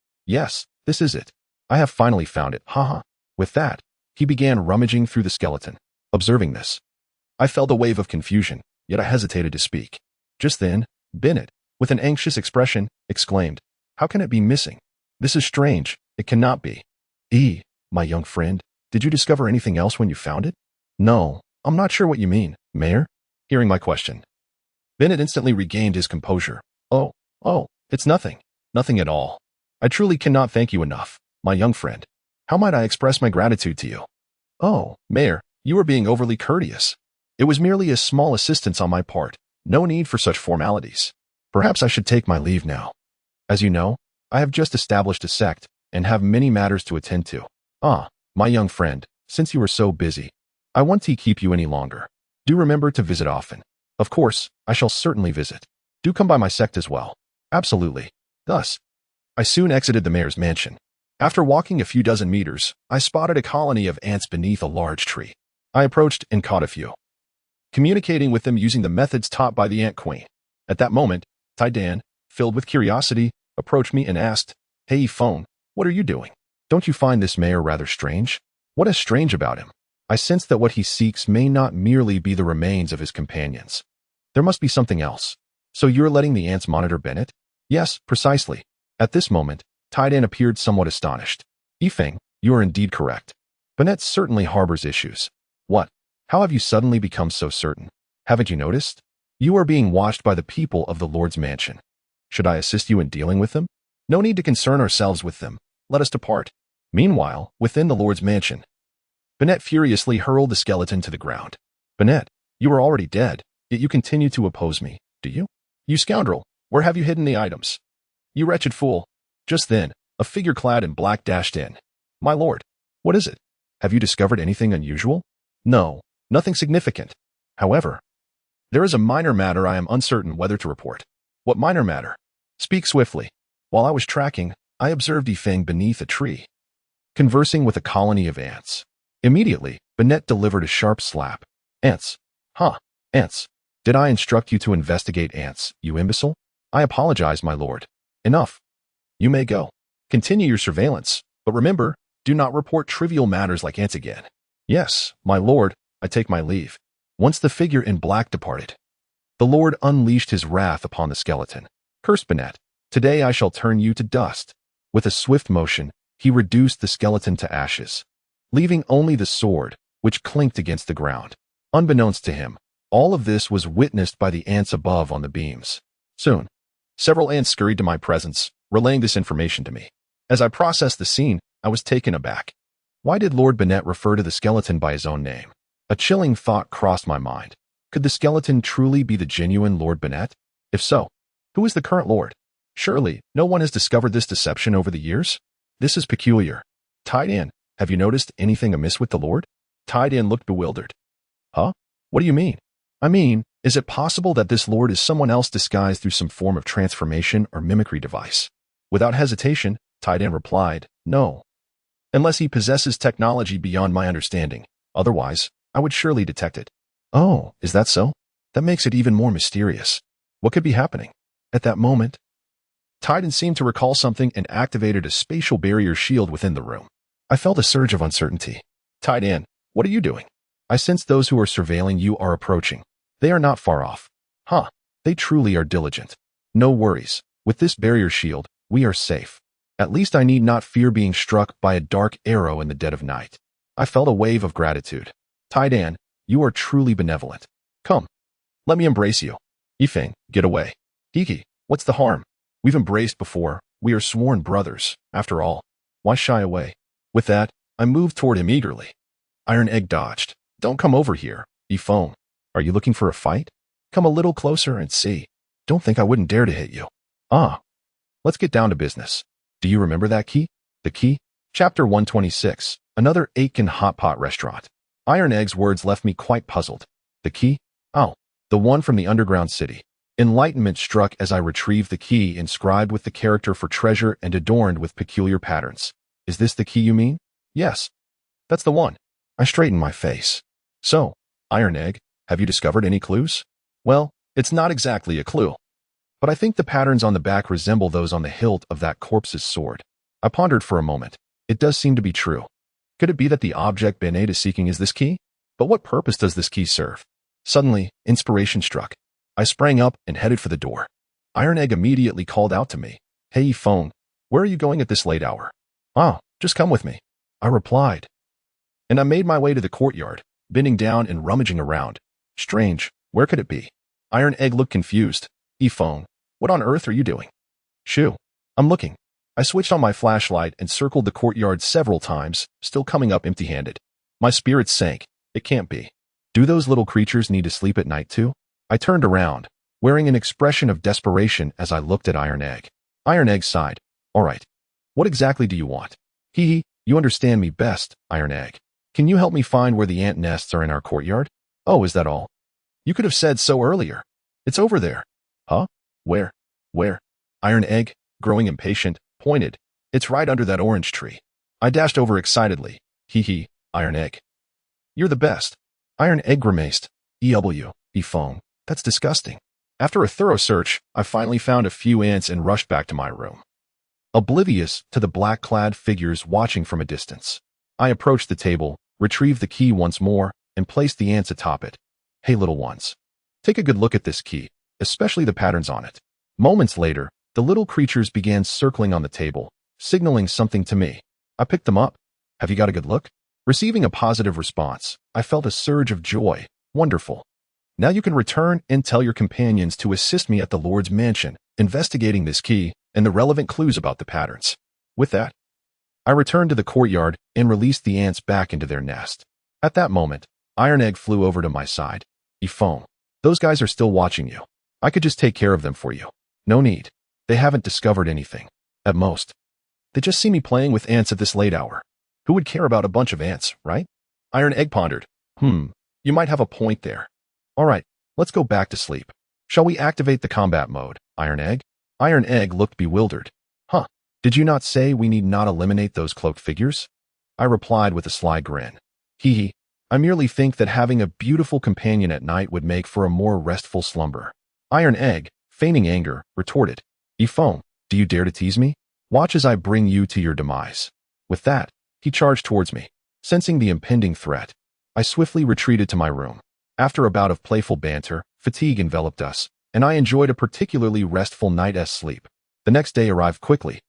this is it. I have finally found it, haha. With that, he began rummaging through the skeleton. Observing this, I felt a wave of confusion. yet I hesitated to speak. Just then, Bennett, with an anxious expression, exclaimed, "How can it be missing? This is strange. It cannot be." My young friend, did you discover anything else when you found it? No, I'm not sure what you mean, Mayor. Hearing my question, Bennett instantly regained his composure. Oh, it's nothing. Nothing at all. I truly cannot thank you enough, my young friend. How might I express my gratitude to you? Oh, Mayor, you are being overly courteous. It was merely a small assistance on my part. No need for such formalities. Perhaps I should take my leave now. As you know, I have just established a sect and have many matters to attend to. My young friend, since you are so busy, I won't keep you any longer. Do remember to visit often. Of course, I shall certainly visit. Do come by my sect as well. Absolutely. Thus, I soon exited the mayor's mansion. After walking a few dozen meters, I spotted a colony of ants beneath a large tree. I approached and caught a few, communicating with them using the methods taught by the Ant Queen. At that moment, Tai-Dan, filled with curiosity, approached me and asked, "Hey, Phone, what are you doing? Don't you find this mayor rather strange? What is strange about him?" I sense that what he seeks may not merely be the remains of his companions. There must be something else. So you're letting the ants monitor Bennett? Yes, precisely. At this moment, Tai-Dan appeared somewhat astonished. Yifeng, you are indeed correct. Bennett certainly harbors issues. What? How have you suddenly become so certain? Haven't you noticed? You are being watched by the people of the Lord's mansion. Should I assist you in dealing with them? No need to concern ourselves with them. Let us depart. Meanwhile, within the Lord's mansion, Bennett furiously hurled the skeleton to the ground. Bennett, you are already dead, yet you continue to oppose me, do you? You scoundrel, where have you hidden the items? You wretched fool. Just then, a figure clad in black dashed in. My lord, what is it? Have you discovered anything unusual? No, nothing significant. However, there is a minor matter I am uncertain whether to report. What minor matter? Speak swiftly. While I was tracking, I observed Yifeng beneath a tree, conversing with a colony of ants. Immediately, Bennett delivered a sharp slap. Ants. Ants. Did I instruct you to investigate ants, you imbecile? I apologize, my lord. Enough. You may go. Continue your surveillance, but remember, do not report trivial matters like ants again. Yes, my lord, I take my leave. Once the figure in black departed, the lord unleashed his wrath upon the skeleton. Curse Bennett, today I shall turn you to dust. With a swift motion, he reduced the skeleton to ashes, leaving only the sword, which clinked against the ground. Unbeknownst to him, all of this was witnessed by the ants above on the beams. Soon, several ants scurried to my presence, relaying this information to me. As I processed the scene, I was taken aback. Why did Lord Bennett refer to the skeleton by his own name? A chilling thought crossed my mind. Could the skeleton truly be the genuine Lord Bennett? If so, who is the current lord? Surely, no one has discovered this deception over the years? This is peculiar. Tai-Dan, have you noticed anything amiss with the lord? Tai-Dan looked bewildered. Huh? What do you mean? I mean, is it possible that this lord is someone else disguised through some form of transformation or mimicry device? Without hesitation, Tai-Dan replied, no. Unless he possesses technology beyond my understanding. Otherwise, I would surely detect it. Oh, is that so? That makes it even more mysterious. What could be happening? At that moment, Tai-Dan seemed to recall something and activated a spatial barrier shield within the room. I felt a surge of uncertainty. Tai-Dan, what are you doing? I sense those who are surveilling you are approaching. They are not far off. They truly are diligent. No worries. With this barrier shield, we are safe. At least I need not fear being struck by a dark arrow in the dead of night. I felt a wave of gratitude. Tai-Dan, you are truly benevolent. Come. Let me embrace you. Yifeng, get away. Hiki, what's the harm? We've embraced before. We are sworn brothers, after all. Why shy away? With that, I moved toward him eagerly. Iron Egg dodged. Don't come over here, Yifeng. Are you looking for a fight? Come a little closer and see. Don't think I wouldn't dare to hit you. Let's get down to business. Do you remember that key? The key? Chapter 126, another Aiken hot pot restaurant. Iron Egg's words left me quite puzzled. The key? The one from the underground city. Enlightenment struck as I retrieved the key inscribed with the character for treasure and adorned with peculiar patterns. Is this the key you mean? Yes. That's the one. I straightened my face. So, Iron Egg, have you discovered any clues? Well, it's not exactly a clue. But I think the patterns on the back resemble those on the hilt of that corpse's sword. I pondered for a moment. It does seem to be true. Could it be that the object Bennett is seeking is this key? But what purpose does this key serve? Suddenly, inspiration struck. I sprang up and headed for the door. Iron Egg immediately called out to me. Hey, phone, where are you going at this late hour? Oh, just come with me, I replied. And I made my way to the courtyard, bending down and rummaging around. Strange, where could it be? Iron Egg looked confused. Phone, what on earth are you doing? Shoo, I'm looking. I switched on my flashlight and circled the courtyard several times, still coming up empty-handed. My spirits sank. It can't be. Do those little creatures need to sleep at night too? I turned around, wearing an expression of desperation as I looked at Iron Egg. Iron Egg sighed. All right. What exactly do you want? Hee, you understand me best, Iron Egg. Can you help me find where the ant nests are in our courtyard? Oh, is that all? You could have said so earlier. It's over there. Huh? Where? Where? Iron Egg, growing impatient, pointed. It's right under that orange tree. I dashed over excitedly. Hee, Iron Egg. You're the best. Iron Egg grimaced. Phone. That's disgusting. After a thorough search, I finally found a few ants and rushed back to my room, oblivious to the black-clad figures watching from a distance. I approached the table, retrieved the key once more, and placed the ants atop it. Hey, little ones. Take a good look at this key, especially the patterns on it. Moments later, the little creatures began circling on the table, signaling something to me. I picked them up. Have you got a good look? Receiving a positive response, I felt a surge of joy. Wonderful. Now you can return and tell your companions to assist me at the Lord's mansion, investigating this key and the relevant clues about the patterns. With that, I returned to the courtyard and released the ants back into their nest. At that moment, Iron Egg flew over to my side. Phone. Those guys are still watching you. I could just take care of them for you. No need. They haven't discovered anything. At most, they just see me playing with ants at this late hour. Who would care about a bunch of ants, right? Iron Egg pondered. You might have a point there. All right, let's go back to sleep. Shall we activate the combat mode, Iron Egg? Iron Egg looked bewildered. Huh, did you not say we need not eliminate those cloaked figures? I replied with a sly grin. Hee, I merely think that having a beautiful companion at night would make for a more restful slumber. Iron Egg, feigning anger, retorted. Phone, do you dare to tease me? Watch as I bring you to your demise. With that, he charged towards me. Sensing the impending threat, I swiftly retreated to my room. After a bout of playful banter, fatigue enveloped us, and I enjoyed a particularly restful night's sleep. The next day arrived quickly,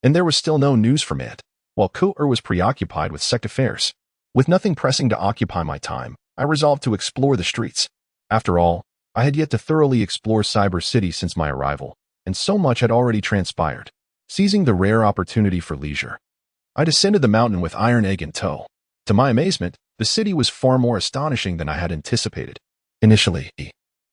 and there was still no news from Ant, while Ko-er was preoccupied with sect affairs. With nothing pressing to occupy my time, I resolved to explore the streets. After all, I had yet to thoroughly explore Cyber City since my arrival, and so much had already transpired. Seizing the rare opportunity for leisure, I descended the mountain with Iron Egg in tow. To my amazement, the city was far more astonishing than I had anticipated. Initially,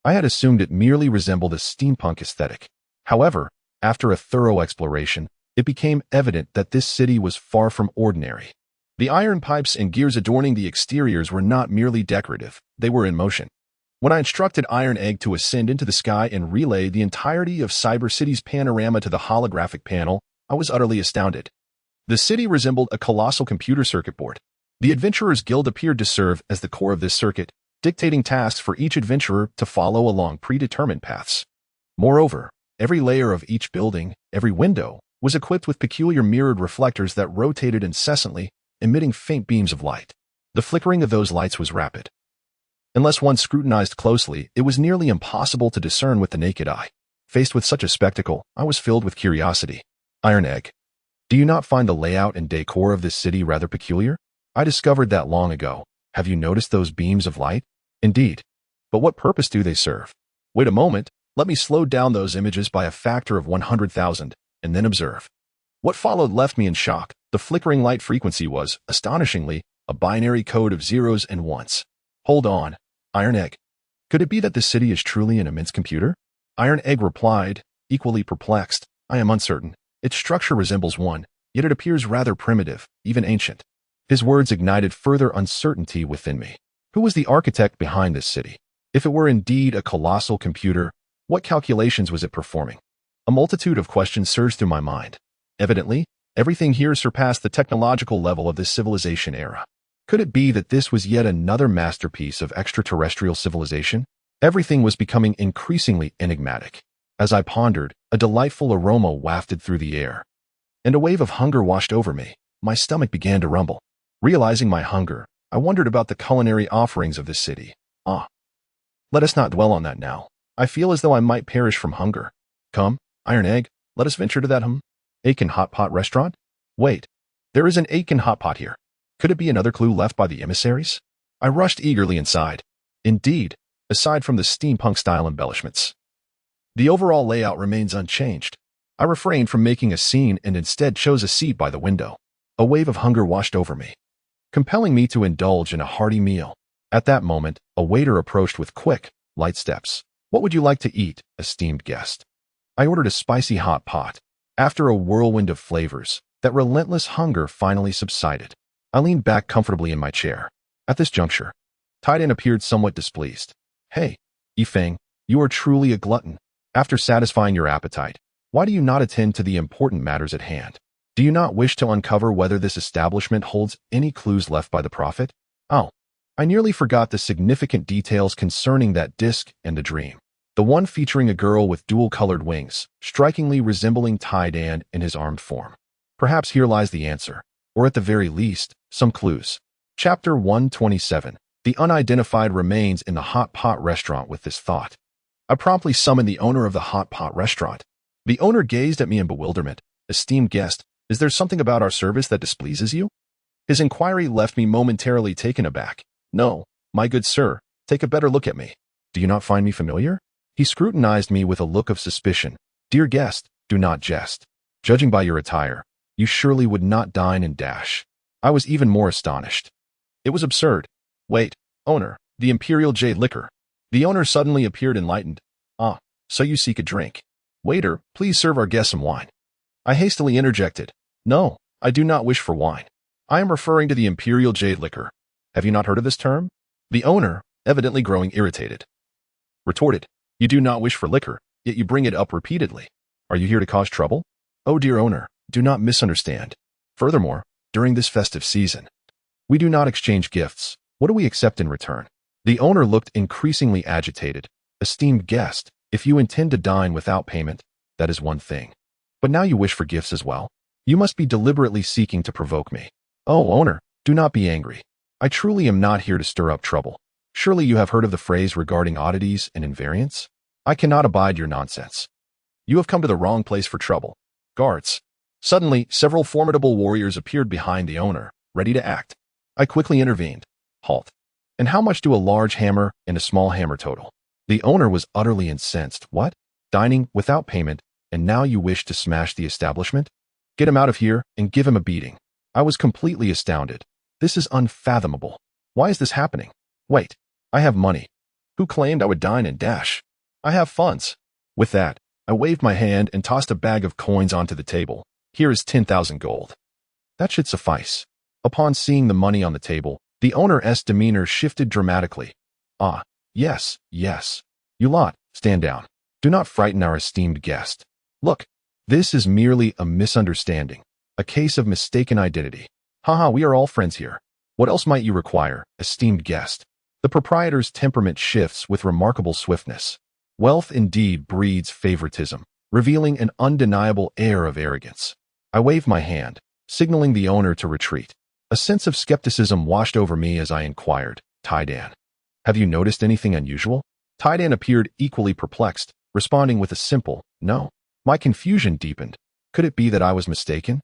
I had assumed it merely resembled a steampunk aesthetic. However, after a thorough exploration, it became evident that this city was far from ordinary. The iron pipes and gears adorning the exteriors were not merely decorative, they were in motion. When I instructed Iron Egg to ascend into the sky and relay the entirety of Cyber City's panorama to the holographic panel, I was utterly astounded. The city resembled a colossal computer circuit board. The Adventurers Guild appeared to serve as the core of this circuit, dictating tasks for each adventurer to follow along predetermined paths. Moreover, every layer of each building, every window, was equipped with peculiar mirrored reflectors that rotated incessantly, emitting faint beams of light. The flickering of those lights was rapid. Unless one scrutinized closely, it was nearly impossible to discern with the naked eye. Faced with such a spectacle, I was filled with curiosity. Iron Egg, do you not find the layout and decor of this city rather peculiar? I discovered that long ago. Have you noticed those beams of light? Indeed. But what purpose do they serve? Wait a moment, let me slow down those images by a factor of 100,000, and then observe. What followed left me in shock. The flickering light frequency was, astonishingly, a binary code of zeros and ones. Hold on, Iron Egg. Could it be that this city is truly an immense computer? Iron Egg replied, equally perplexed. I am uncertain. Its structure resembles one, yet it appears rather primitive, even ancient. His words ignited further uncertainty within me. Who was the architect behind this city? If it were indeed a colossal computer, what calculations was it performing? A multitude of questions surged through my mind. Evidently, everything here surpassed the technological level of this civilization era. Could it be that this was yet another masterpiece of extraterrestrial civilization? Everything was becoming increasingly enigmatic. As I pondered, a delightful aroma wafted through the air, and a wave of hunger washed over me. My stomach began to rumble. Realizing my hunger, I wondered about the culinary offerings of this city. Let us not dwell on that now. I feel as though I might perish from hunger. Come, Iron Egg, let us venture to that Aiken Hot Pot restaurant? Wait, there is an Aiken Hot Pot here. Could it be another clue left by the emissaries? I rushed eagerly inside. Indeed, aside from the steampunk-style embellishments, the overall layout remains unchanged. I refrained from making a scene and instead chose a seat by the window. A wave of hunger washed over me, compelling me to indulge in a hearty meal. At that moment, a waiter approached with quick, light steps. What would you like to eat, esteemed guest? I ordered a spicy hot pot. After a whirlwind of flavors, that relentless hunger finally subsided. I leaned back comfortably in my chair. At this juncture, Taidan appeared somewhat displeased. Hey, Yifeng, you are truly a glutton. After satisfying your appetite, why do you not attend to the important matters at hand? Do you not wish to uncover whether this establishment holds any clues left by the prophet? Oh, I nearly forgot the significant details concerning that disc and the dream. The one featuring a girl with dual-colored wings, strikingly resembling Taidan in his armed form. Perhaps here lies the answer, or at the very least, some clues. Chapter 127. The unidentified remains in the hot pot restaurant. With this thought, I promptly summoned the owner of the hot pot restaurant. The owner gazed at me in bewilderment. Esteemed guest, is there something about our service that displeases you? His inquiry left me momentarily taken aback. No, my good sir, take a better look at me. Do you not find me familiar? He scrutinized me with a look of suspicion. Dear guest, do not jest. Judging by your attire, you surely would not dine and dash. I was even more astonished. It was absurd. Wait, owner, the Imperial Jade Liquor. The owner suddenly appeared enlightened. Ah, so you seek a drink. Waiter, please serve our guest some wine. I hastily interjected. No, I do not wish for wine. I am referring to the Imperial Jade Liquor. Have you not heard of this term? The owner, evidently growing irritated, retorted. You do not wish for liquor, yet you bring it up repeatedly. Are you here to cause trouble? Oh dear owner, do not misunderstand. Furthermore, during this festive season, we do not exchange gifts. What do we accept in return? The owner looked increasingly agitated. Esteemed guest, if you intend to dine without payment, that is one thing. But now you wish for gifts as well? You must be deliberately seeking to provoke me. Oh, owner, do not be angry. I truly am not here to stir up trouble. Surely you have heard of the phrase regarding oddities and invariants? I cannot abide your nonsense. You have come to the wrong place for trouble. Guards. Suddenly, several formidable warriors appeared behind the owner, ready to act. I quickly intervened. Halt. And how much do a large hammer and a small hammer total? The owner was utterly incensed. What? Dining without payment, and now you wish to smash the establishment? Get him out of here and give him a beating. I was completely astounded. This is unfathomable. Why is this happening? Wait, I have money. Who claimed I would dine and dash? I have funds. With that, I waved my hand and tossed a bag of coins onto the table. Here is 10,000 gold. That should suffice. Upon seeing the money on the table, the owner's demeanor shifted dramatically. Ah, yes, yes. You lot, stand down. Do not frighten our esteemed guest. Look, this is merely a misunderstanding, a case of mistaken identity. Haha, we are all friends here. What else might you require, esteemed guest? The proprietor's temperament shifts with remarkable swiftness. Wealth indeed breeds favoritism, revealing an undeniable air of arrogance. I waved my hand, signaling the owner to retreat. A sense of skepticism washed over me as I inquired, Taidan, have you noticed anything unusual? Taidan appeared equally perplexed, responding with a simple, no. My confusion deepened. Could it be that I was mistaken?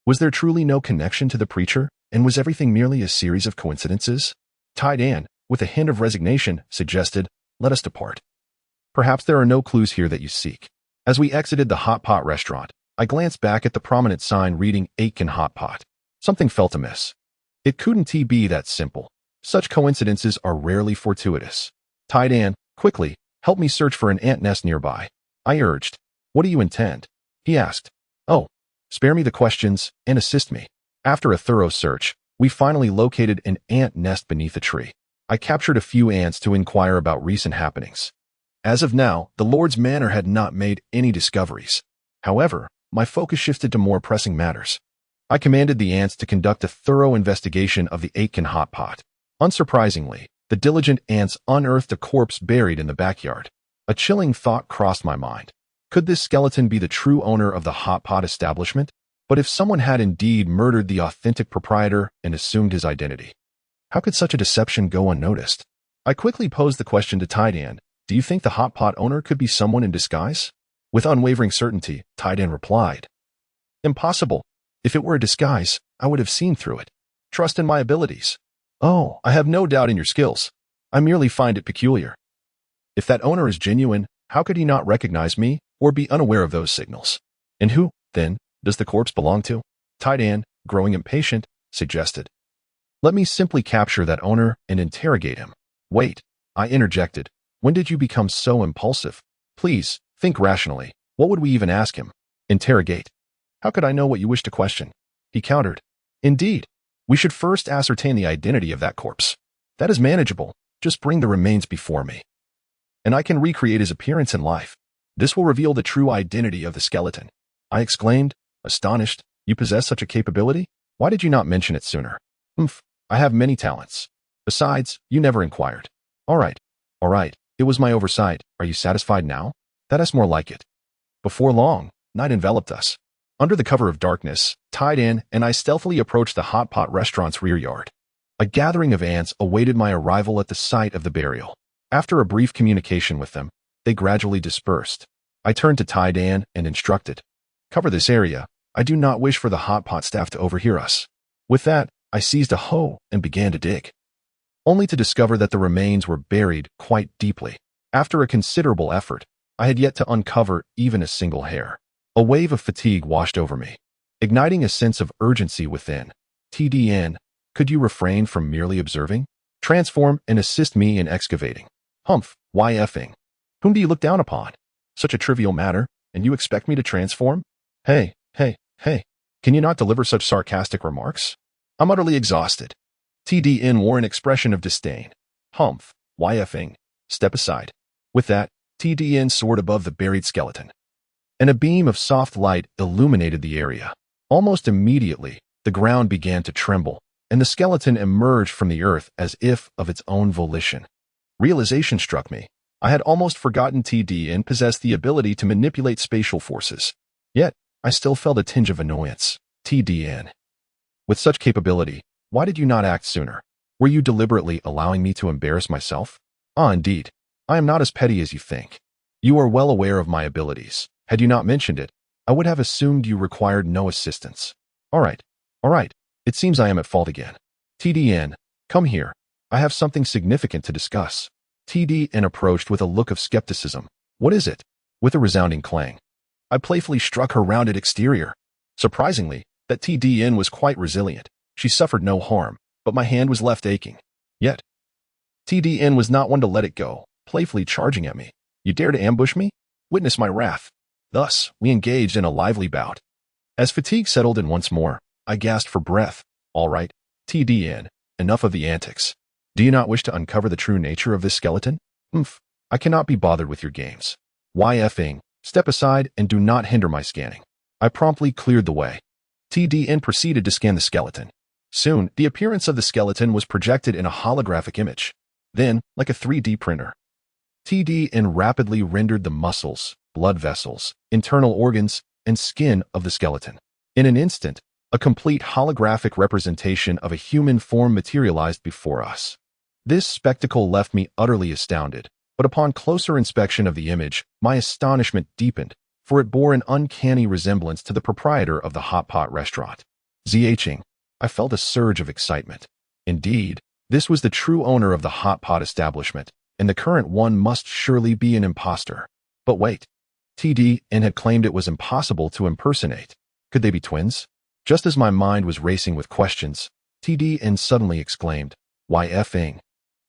Was there truly no connection to the preacher, and was everything merely a series of coincidences? Taidan, with a hint of resignation, suggested, let us depart. Perhaps there are no clues here that you seek. As we exited the hot pot restaurant, I glanced back at the prominent sign reading Aiken Hot Pot. Something felt amiss. It couldn't be that simple. Such coincidences are rarely fortuitous. Taidan, quickly, help me search for an ant nest nearby. I urged. What do you intend? He asked. Oh, spare me the questions and assist me. After a thorough search, we finally located an ant nest beneath a tree. I captured a few ants to inquire about recent happenings. As of now, the Lord's Manor had not made any discoveries. However, my focus shifted to more pressing matters. I commanded the ants to conduct a thorough investigation of the Aiken hot pot. Unsurprisingly, the diligent ants unearthed a corpse buried in the backyard. A chilling thought crossed my mind. Could this skeleton be the true owner of the hot pot establishment? But if someone had indeed murdered the authentic proprietor and assumed his identity, how could such a deception go unnoticed? I quickly posed the question to Tidan. Do you think the hot pot owner could be someone in disguise? With unwavering certainty, Tidan replied. Impossible. If it were a disguise, I would have seen through it. Trust in my abilities. Oh, I have no doubt in your skills. I merely find it peculiar. If that owner is genuine, how could he not recognize me or be unaware of those signals? And who, then, does the corpse belong to? Tidan, growing impatient, suggested. Let me simply capture that owner and interrogate him. Wait, I interjected. When did you become so impulsive? Please, think rationally. What would we even ask him? Interrogate. How could I know what you wish to question? He countered. Indeed. We should first ascertain the identity of that corpse. That is manageable. Just bring the remains before me. And I can recreate his appearance in life. This will reveal the true identity of the skeleton. I exclaimed, astonished. You possess such a capability? Why did you not mention it sooner? I have many talents. Besides, you never inquired. All right. It was my oversight. Are you satisfied now? That is more like it. Before long, night enveloped us. Under the cover of darkness, Tidan and I stealthily approached the hot pot restaurant's rear yard. A gathering of ants awaited my arrival at the site of the burial. After a brief communication with them, they gradually dispersed. I turned to Tidan and instructed. Cover this area. I do not wish for the hot pot staff to overhear us. With that, I seized a hoe and began to dig, only to discover that the remains were buried quite deeply. After a considerable effort, I had yet to uncover even a single hair. A wave of fatigue washed over me, igniting a sense of urgency within. TDN, could you refrain from merely observing? Transform and assist me in excavating. Why effing? Whom do you look down upon? Such a trivial matter, and you expect me to transform? Hey, can you not deliver such sarcastic remarks? I'm utterly exhausted. TDN wore an expression of disdain. Why effing? Step aside. With that, TDN soared above the buried skeleton, and a beam of soft light illuminated the area. Almost immediately, the ground began to tremble, and the skeleton emerged from the earth as if of its own volition. Realization struck me. I had almost forgotten TDN possessed the ability to manipulate spatial forces. Yet, I still felt a tinge of annoyance. TDN. With such capability, why did you not act sooner? Were you deliberately allowing me to embarrass myself? Indeed. I am not as petty as you think. You are well aware of my abilities. Had you not mentioned it, I would have assumed you required no assistance. All right. It seems I am at fault again. TDN, come here. I have something significant to discuss. TDN approached with a look of skepticism. What is it? With a resounding clang, I playfully struck her rounded exterior. Surprisingly, that TDN was quite resilient. She suffered no harm, but my hand was left aching. Yet, TDN was not one to let it go, playfully charging at me. You dare to ambush me? Witness my wrath. Thus, we engaged in a lively bout. As fatigue settled in once more, I gasped for breath. All right, TDN, enough of the antics. Do you not wish to uncover the true nature of this skeleton? I cannot be bothered with your games. Why effing? Step aside and do not hinder my scanning. I promptly cleared the way. TDN proceeded to scan the skeleton. Soon, the appearance of the skeleton was projected in a holographic image. Then, like a 3D printer, TDN rapidly rendered the muscles, blood vessels, internal organs, and skin of the skeleton. In an instant, a complete holographic representation of a human form materialized before us. This spectacle left me utterly astounded, but upon closer inspection of the image, my astonishment deepened, for it bore an uncanny resemblance to the proprietor of the hot pot restaurant. Zhing, I felt a surge of excitement. Indeed, this was the true owner of the hot pot establishment, and the current one must surely be an imposter. But wait, TDN had claimed it was impossible to impersonate. Could they be twins? Just as my mind was racing with questions, TDN suddenly exclaimed, Why effing?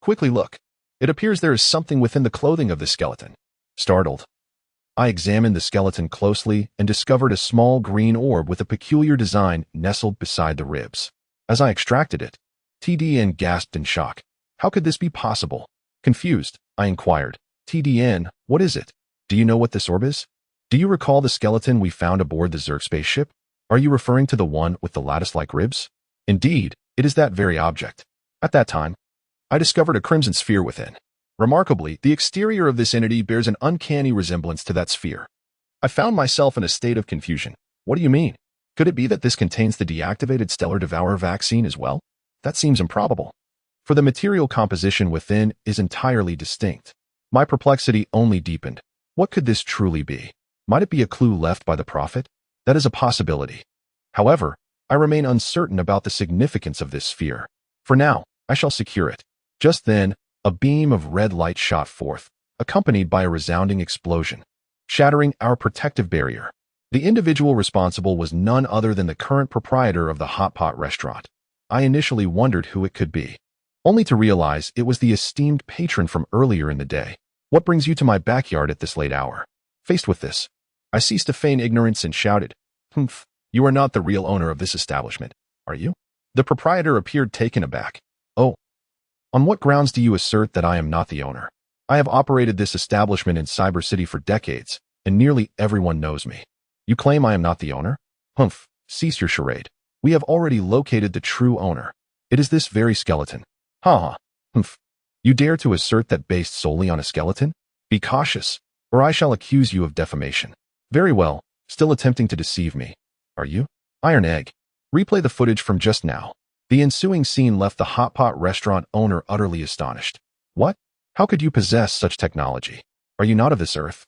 Quickly look. It appears there is something within the clothing of the skeleton. Startled, I examined the skeleton closely and discovered a small green orb with a peculiar design nestled beside the ribs. As I extracted it, TDN gasped in shock. How could this be possible? Confused, I inquired, TDN, what is it? Do you know what this orb is? Do you recall the skeleton we found aboard the Zerg spaceship? Are you referring to the one with the lattice-like ribs? Indeed, it is that very object. At that time, I discovered a crimson sphere within. Remarkably, the exterior of this entity bears an uncanny resemblance to that sphere. I found myself in a state of confusion. What do you mean? Could it be that this contains the deactivated stellar devourer vaccine as well? That seems improbable. for the material composition within is entirely distinct. My perplexity only deepened. What could this truly be? Might it be a clue left by the prophet? That is a possibility. However, I remain uncertain about the significance of this sphere. For now, I shall secure it. Just then, a beam of red light shot forth, accompanied by a resounding explosion, shattering our protective barrier. The individual responsible was none other than the current proprietor of the hot pot restaurant. I initially wondered who it could be, only to realize it was the esteemed patron from earlier in the day. What brings you to my backyard at this late hour? Faced with this, I ceased to feign ignorance and shouted, "Humph, you are not the real owner of this establishment, are you?" The proprietor appeared taken aback. "Oh, on what grounds do you assert that I am not the owner? I have operated this establishment in Cyber City for decades, and nearly everyone knows me. You claim I am not the owner? Humph, cease your charade. We have already located the true owner. It is this very skeleton." "Ha ha, humph. You dare to assert that based solely on a skeleton? Be cautious, or I shall accuse you of defamation." "Very well, still attempting to deceive me, are you? Iron Egg, replay the footage from just now." The ensuing scene left the hot pot restaurant owner utterly astonished. "What? How could you possess such technology? Are you not of this earth?"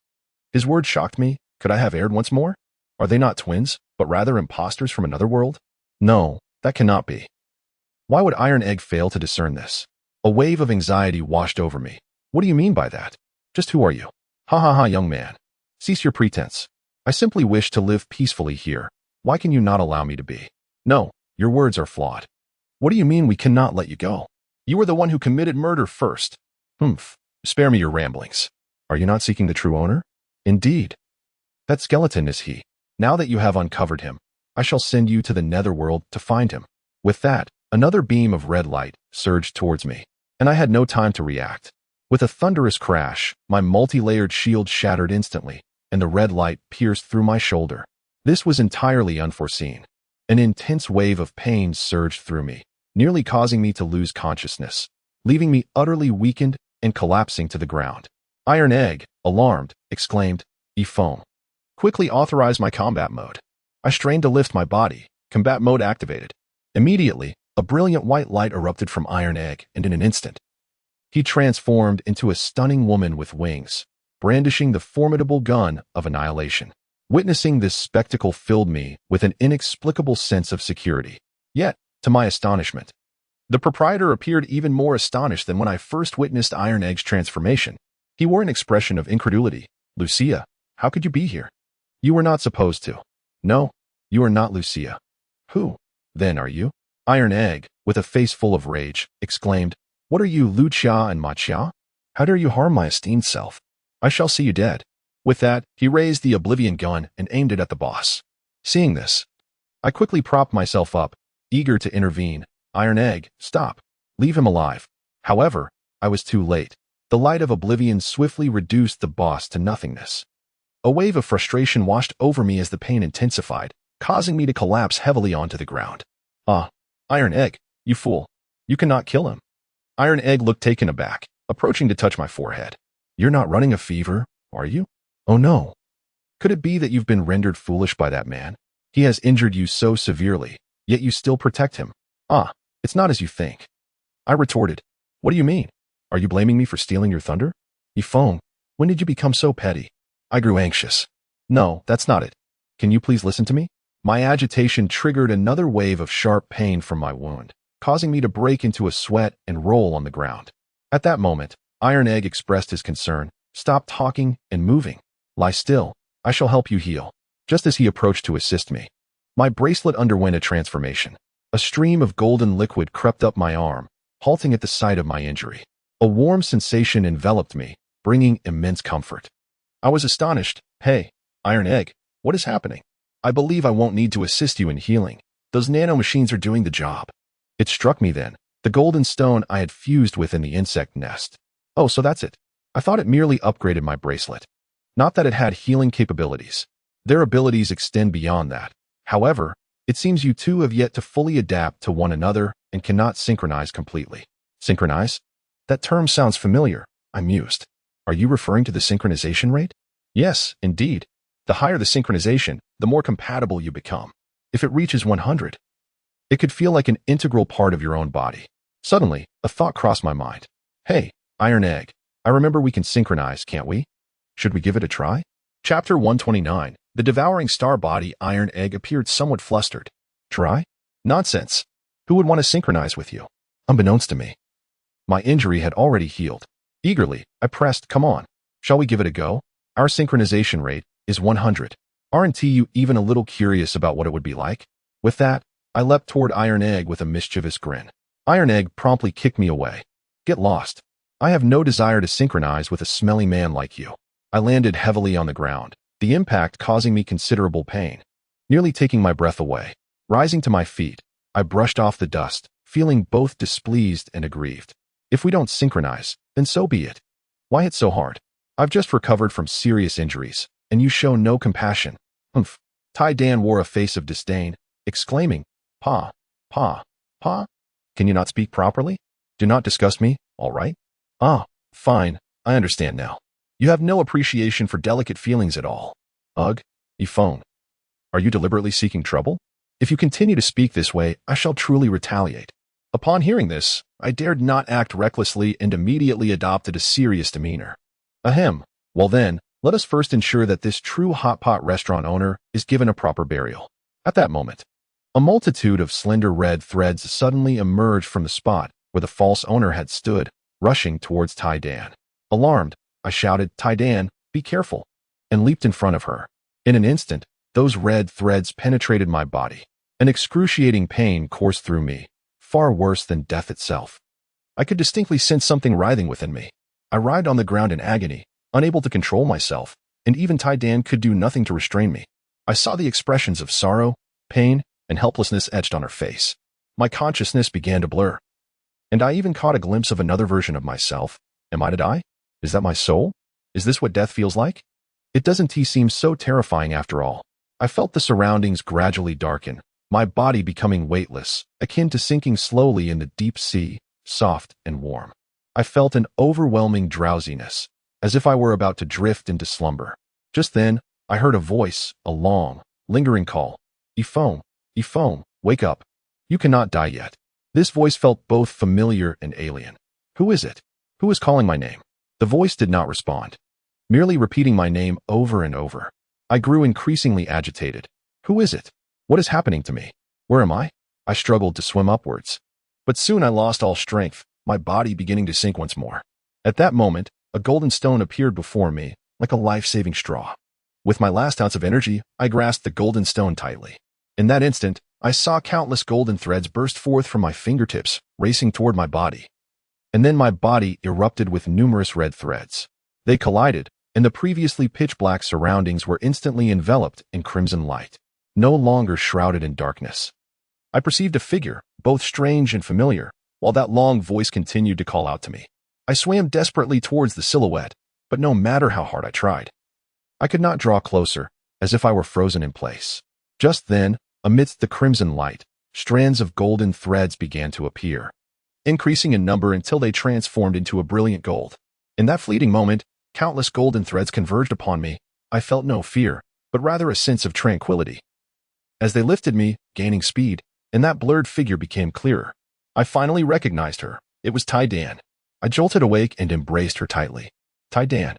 His words shocked me. Could I have erred once more? Are they not twins, but rather impostors from another world? No, that cannot be. Why would Iron Egg fail to discern this? A wave of anxiety washed over me. What do you mean by that? Just who are you? Ha ha ha, young man. Cease your pretense. I simply wish to live peacefully here. Why can you not allow me to be? No, your words are flawed. What do you mean we cannot let you go? You were the one who committed murder first. Humph, spare me your ramblings. Are you not seeking the true owner? Indeed. That skeleton is he. Now that you have uncovered him, I shall send you to the netherworld to find him. With that, another beam of red light surged towards me, and I had no time to react. With a thunderous crash, my multi-layered shield shattered instantly, and the red light pierced through my shoulder. This was entirely unforeseen. An intense wave of pain surged through me, nearly causing me to lose consciousness, leaving me utterly weakened and collapsing to the ground. Iron Egg, alarmed, exclaimed, "E-foam. Quickly authorize my combat mode." I strained to lift my body. Combat mode activated. Immediately, a brilliant white light erupted from Iron Egg, and in an instant, he transformed into a stunning woman with wings, brandishing the formidable gun of annihilation. Witnessing this spectacle filled me with an inexplicable sense of security. Yet, to my astonishment, the proprietor appeared even more astonished than when I first witnessed Iron Egg's transformation. He wore an expression of incredulity. "Lucia, how could you be here? You were not supposed to." "No, you are not Lucia." "Who, then, are you?" Iron Egg, with a face full of rage, exclaimed, "What are you, Lucia and Machia? How dare you harm my esteemed self? I shall see you dead." With that, he raised the Oblivion gun and aimed it at the boss. Seeing this, I quickly propped myself up, eager to intervene. "Iron Egg, stop. Leave him alive." However, I was too late. The light of Oblivion swiftly reduced the boss to nothingness. A wave of frustration washed over me as the pain intensified, causing me to collapse heavily onto the ground. "Ah, Iron Egg, you fool. You cannot kill him." Iron Egg looked taken aback, approaching to touch my forehead. "You're not running a fever, are you? Oh no. Could it be that you've been rendered foolish by that man? He has injured you so severely, yet you still protect him. Ah, it's not as you think." I retorted. "What do you mean? Are you blaming me for stealing your thunder? E-foam, when did you become so petty?" I grew anxious. "No, that's not it. Can you please listen to me?" My agitation triggered another wave of sharp pain from my wound, causing me to break into a sweat and roll on the ground. At that moment, Iron Egg expressed his concern. "Stop talking and moving. Lie still. I shall help you heal." Just as he approached to assist me, my bracelet underwent a transformation. A stream of golden liquid crept up my arm, halting at the site of my injury. A warm sensation enveloped me, bringing immense comfort. I was astonished. "Hey, Iron Egg, what is happening? I believe I won't need to assist you in healing. Those nanomachines are doing the job." It struck me then, the golden stone I had fused within the insect nest. Oh, so that's it. I thought it merely upgraded my bracelet. Not that it had healing capabilities. Their abilities extend beyond that. However, it seems you two have yet to fully adapt to one another and cannot synchronize completely. Synchronize? That term sounds familiar, I mused. Are you referring to the synchronization rate? Yes, indeed. The higher the synchronization, the more compatible you become. If it reaches 100, it could feel like an integral part of your own body. Suddenly, a thought crossed my mind. Hey, Iron Egg, I remember we can synchronize, can't we? Should we give it a try? Chapter 129. The devouring star body Iron Egg appeared somewhat flustered. Try? Nonsense. Who would want to synchronize with you? Unbeknownst to me, my injury had already healed. Eagerly, I pressed, come on. Shall we give it a go? Our synchronization rate is 100. Aren't you even a little curious about what it would be like? With that, I leapt toward Iron Egg with a mischievous grin. Iron Egg promptly kicked me away. Get lost. I have no desire to synchronize with a smelly man like you. I landed heavily on the ground, the impact causing me considerable pain, nearly taking my breath away. Rising to my feet, I brushed off the dust, feeling both displeased and aggrieved. If we don't synchronize, then so be it. Why hit so hard? I've just recovered from serious injuries, and you show no compassion. Humph. Tai Dan wore a face of disdain, exclaiming, Pa, Pa, Pa? Can you not speak properly? Do not disgust me, all right? Ah, fine, I understand now. You have no appreciation for delicate feelings at all. Ugh, Iphone. Are you deliberately seeking trouble? If you continue to speak this way, I shall truly retaliate. Upon hearing this, I dared not act recklessly and immediately adopted a serious demeanor. Ahem. Well then, let us first ensure that this true hot pot restaurant owner is given a proper burial. At that moment, a multitude of slender red threads suddenly emerged from the spot where the false owner had stood, rushing towards Tai Dan. Alarmed, I shouted, Tai Dan, be careful, and leaped in front of her. In an instant, those red threads penetrated my body. An excruciating pain coursed through me, far worse than death itself. I could distinctly sense something writhing within me. I writhed on the ground in agony, unable to control myself, and even Tai Dan could do nothing to restrain me. I saw the expressions of sorrow, pain, and helplessness etched on her face. My consciousness began to blur. And I even caught a glimpse of another version of myself. Am I to die? Is that my soul? Is this what death feels like? It doesn't seem so terrifying after all. I felt the surroundings gradually darken, my body becoming weightless, akin to sinking slowly in the deep sea, soft and warm. I felt an overwhelming drowsiness, as if I were about to drift into slumber. Just then, I heard a voice, a long, lingering call. Iphone, Iphone, wake up. You cannot die yet. This voice felt both familiar and alien. Who is it? Who is calling my name? The voice did not respond, merely repeating my name over and over. I grew increasingly agitated. Who is it? What is happening to me? Where am I? I struggled to swim upwards. But soon I lost all strength, my body beginning to sink once more. At that moment, a golden stone appeared before me, like a life-saving straw. With my last ounce of energy, I grasped the golden stone tightly. In that instant, I saw countless golden threads burst forth from my fingertips, racing toward my body. And then my body erupted with numerous red threads. They collided, and the previously pitch-black surroundings were instantly enveloped in crimson light, no longer shrouded in darkness. I perceived a figure, both strange and familiar, while that long voice continued to call out to me. I swam desperately towards the silhouette, but no matter how hard I tried, I could not draw closer, as if I were frozen in place. Just then, amidst the crimson light, strands of golden threads began to appear, increasing in number until they transformed into a brilliant gold. In that fleeting moment, countless golden threads converged upon me. I felt no fear, but rather a sense of tranquility. As they lifted me, gaining speed, and that blurred figure became clearer. I finally recognized her. It was Tai Dan. I jolted awake and embraced her tightly. Tai Dan.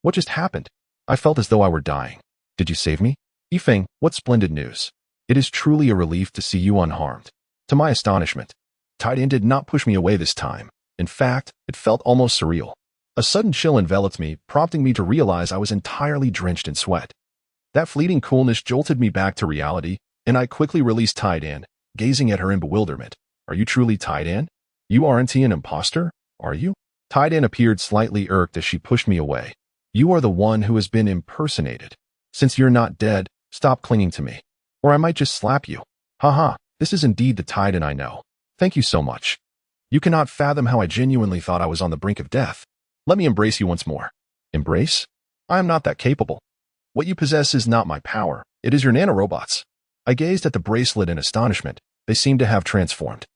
What just happened? I felt as though I were dying. Did you save me? Yifeng, what splendid news. It is truly a relief to see you unharmed. To my astonishment, Tai Dan did not push me away this time. In fact, it felt almost surreal. A sudden chill enveloped me, prompting me to realize I was entirely drenched in sweat. That fleeting coolness jolted me back to reality, and I quickly released Tai Dan, gazing at her in bewilderment. Are you truly Tai Dan? You aren't an imposter, are you? Tai Dan appeared slightly irked as she pushed me away. You are the one who has been impersonated. Since you're not dead, stop clinging to me, or I might just slap you. Haha, this is indeed the Tai Dan I know. Thank you so much. You cannot fathom how I genuinely thought I was on the brink of death. Let me embrace you once more. Embrace? I am not that capable. What you possess is not my power. It is your nanorobots. I gazed at the bracelet in astonishment. They seemed to have transformed,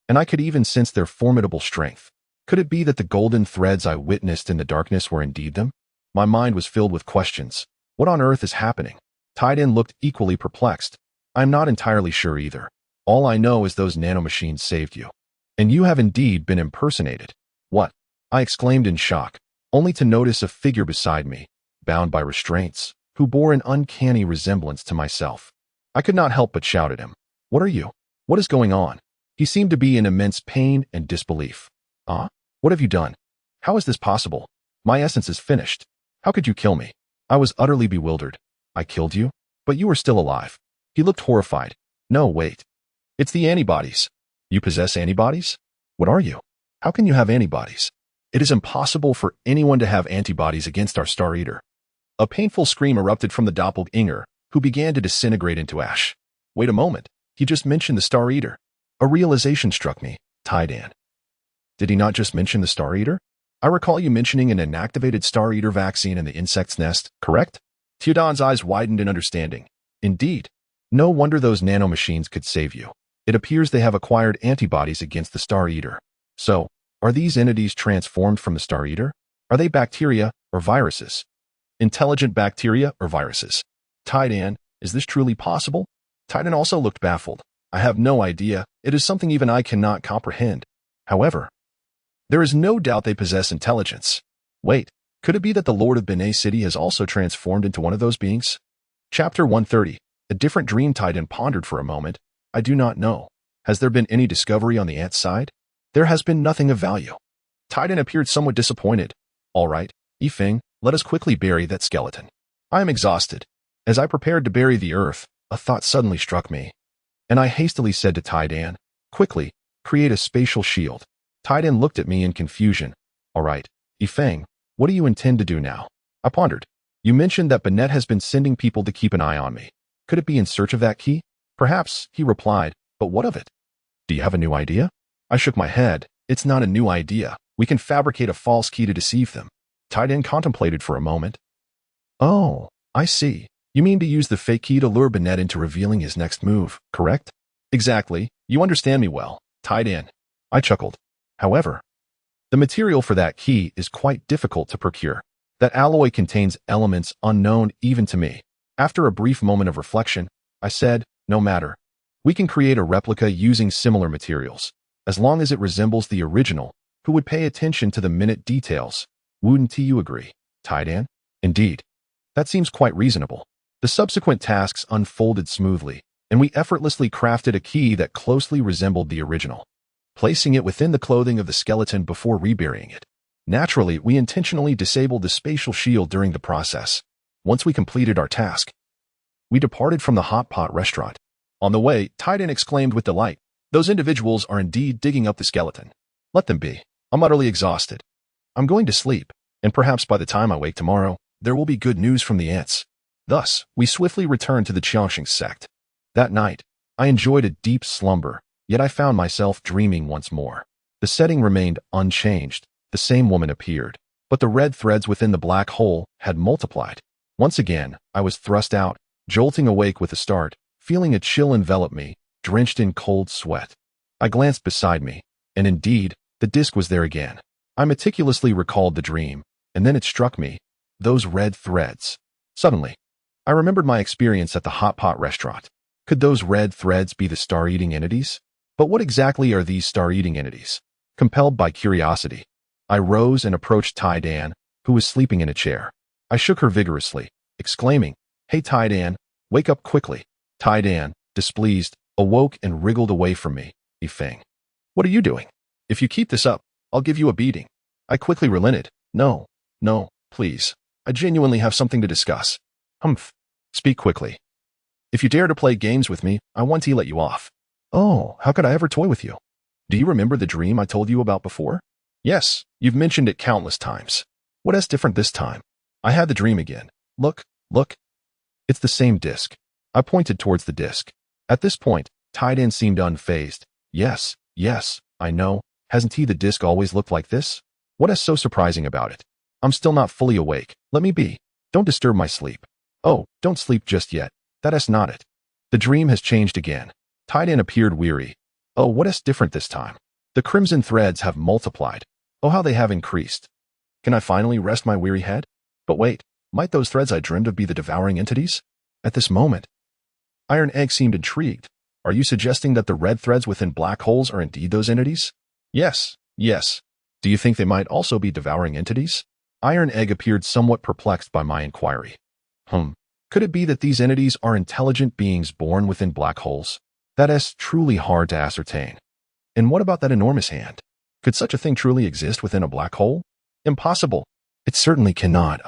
and I could even sense their formidable strength. Could it be that the golden threads I witnessed in the darkness were indeed them? My mind was filled with questions. What on earth is happening? Tai Dan looked equally perplexed. I'm not entirely sure either. All I know is those nanomachines saved you. And you have indeed been impersonated. What? I exclaimed in shock, only to notice a figure beside me, bound by restraints, who bore an uncanny resemblance to myself. I could not help but shout at him. What are you? What is going on? He seemed to be in immense pain and disbelief. What have you done? How is this possible? My essence is finished. How could you kill me? I was utterly bewildered. I killed you? But you are still alive. He looked horrified. No, wait. It's the antibodies. You possess antibodies? What are you? How can you have antibodies? It is impossible for anyone to have antibodies against our Star Eater. A painful scream erupted from the doppelganger, who began to disintegrate into ash. Wait a moment. He just mentioned the Star Eater. A realization struck me. Taidan. Did he not just mention the Star Eater? I recall you mentioning an inactivated Star Eater vaccine in the insect's nest, correct? Taidan's eyes widened in understanding. Indeed. No wonder those nanomachines could save you. It appears they have acquired antibodies against the Star Eater. So, are these entities transformed from the Star Eater? Are they bacteria or viruses? Intelligent bacteria or viruses? Taidan, is this truly possible? Taidan also looked baffled. I have no idea. It is something even I cannot comprehend. However, there is no doubt they possess intelligence. Wait, could it be that the Lord of Benet City has also transformed into one of those beings? Chapter 130. A different dream. Taidan pondered for a moment. I do not know. Has there been any discovery on the ant side? There has been nothing of value. Taidan appeared somewhat disappointed. All right, Yifeng, let us quickly bury that skeleton. I am exhausted. As I prepared to bury the earth, a thought suddenly struck me. And I hastily said to Taidan, quickly, create a spatial shield. Taidan looked at me in confusion. All right, Yifeng, what do you intend to do now? I pondered. You mentioned that Benet has been sending people to keep an eye on me. Could it be in search of that key? Perhaps, he replied, but what of it? Do you have a new idea? I shook my head. It's not a new idea. We can fabricate a false key to deceive them. Taidan contemplated for a moment. Oh, I see. You mean to use the fake key to lure Benet into revealing his next move, correct? Exactly. You understand me well. Taidan. I chuckled. However, the material for that key is quite difficult to procure. That alloy contains elements unknown even to me. After a brief moment of reflection, I said, no matter. We can create a replica using similar materials. As long as it resembles the original, who would pay attention to the minute details. Wouldn't you agree, Taidan? Indeed. That seems quite reasonable. The subsequent tasks unfolded smoothly, and we effortlessly crafted a key that closely resembled the original, placing it within the clothing of the skeleton before reburying it. Naturally, we intentionally disabled the spatial shield during the process. Once we completed our task, we departed from the hot pot restaurant. On the way, Taidan exclaimed with delight, those individuals are indeed digging up the skeleton. Let them be. I'm utterly exhausted. I'm going to sleep, and perhaps by the time I wake tomorrow, there will be good news from the ants. Thus, we swiftly returned to the Qiangxing sect. That night, I enjoyed a deep slumber, yet I found myself dreaming once more. The setting remained unchanged. The same woman appeared, but the red threads within the black hole had multiplied. Once again, I was thrust out, jolting awake with a start, feeling a chill envelop me, drenched in cold sweat. I glanced beside me, and indeed, the disc was there again. I meticulously recalled the dream, and then it struck me, those red threads. Suddenly, I remembered my experience at the hot pot restaurant. Could those red threads be the star-eating entities? But what exactly are these star-eating entities? Compelled by curiosity, I rose and approached Taidan, who was sleeping in a chair. I shook her vigorously, exclaiming, Hey Taidan, wake up quickly. Taidan, displeased, awoke and wriggled away from me. Yifeng. What are you doing? If you keep this up, I'll give you a beating. I quickly relented. No, please. I genuinely have something to discuss. Humph. Speak quickly. If you dare to play games with me, I want to let you off. Oh, how could I ever toy with you? Do you remember the dream I told you about before? Yes, you've mentioned it countless times. What is different this time? I had the dream again. Look. It's the same disc. I pointed towards the disc. At this point, Taidan seemed unfazed. Yes, I know. Hasn't the disc always looked like this? What is so surprising about it? I'm still not fully awake. Let me be. Don't disturb my sleep. Oh, don't sleep just yet. That is not it. The dream has changed again. Taidan appeared weary. Oh, what is different this time? The crimson threads have multiplied. Oh, how they have increased. Can I finally rest my weary head? But wait, might those threads I dreamed of be the devouring entities? At this moment, Iron Egg seemed intrigued. Are you suggesting that the red threads within black holes are indeed those entities? Yes, yes. Do you think they might also be devouring entities? Iron Egg appeared somewhat perplexed by my inquiry. Could it be that these entities are intelligent beings born within black holes? That is truly hard to ascertain. And what about that enormous hand? Could such a thing truly exist within a black hole? Impossible. It certainly cannot.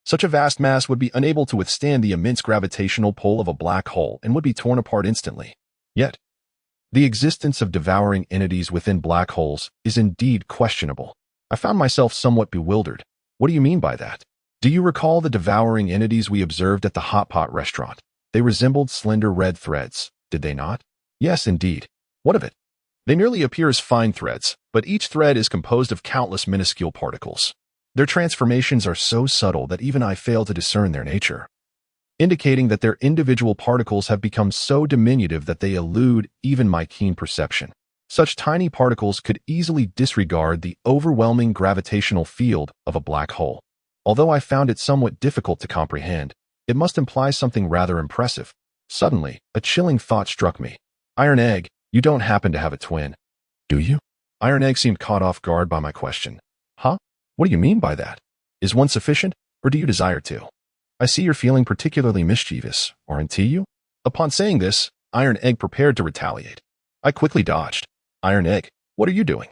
Such a vast mass would be unable to withstand the immense gravitational pull of a black hole and would be torn apart instantly. Yet, the existence of devouring entities within black holes is indeed questionable. I found myself somewhat bewildered. What do you mean by that? Do you recall the devouring entities we observed at the hot pot restaurant? They resembled slender red threads, did they not? Yes, indeed. What of it? They merely appear as fine threads, but each thread is composed of countless minuscule particles. Their transformations are so subtle that even I fail to discern their nature, indicating that their individual particles have become so diminutive that they elude even my keen perception. Such tiny particles could easily disregard the overwhelming gravitational field of a black hole. Although I found it somewhat difficult to comprehend, it must imply something rather impressive. Suddenly, a chilling thought struck me. Iron Egg, you don't happen to have a twin, do you? Iron Egg seemed caught off guard by my question. Huh? What do you mean by that? Is one sufficient, or do you desire two? I see you're feeling particularly mischievous, aren't you? Upon saying this, Iron Egg prepared to retaliate. I quickly dodged. Iron Egg, what are you doing?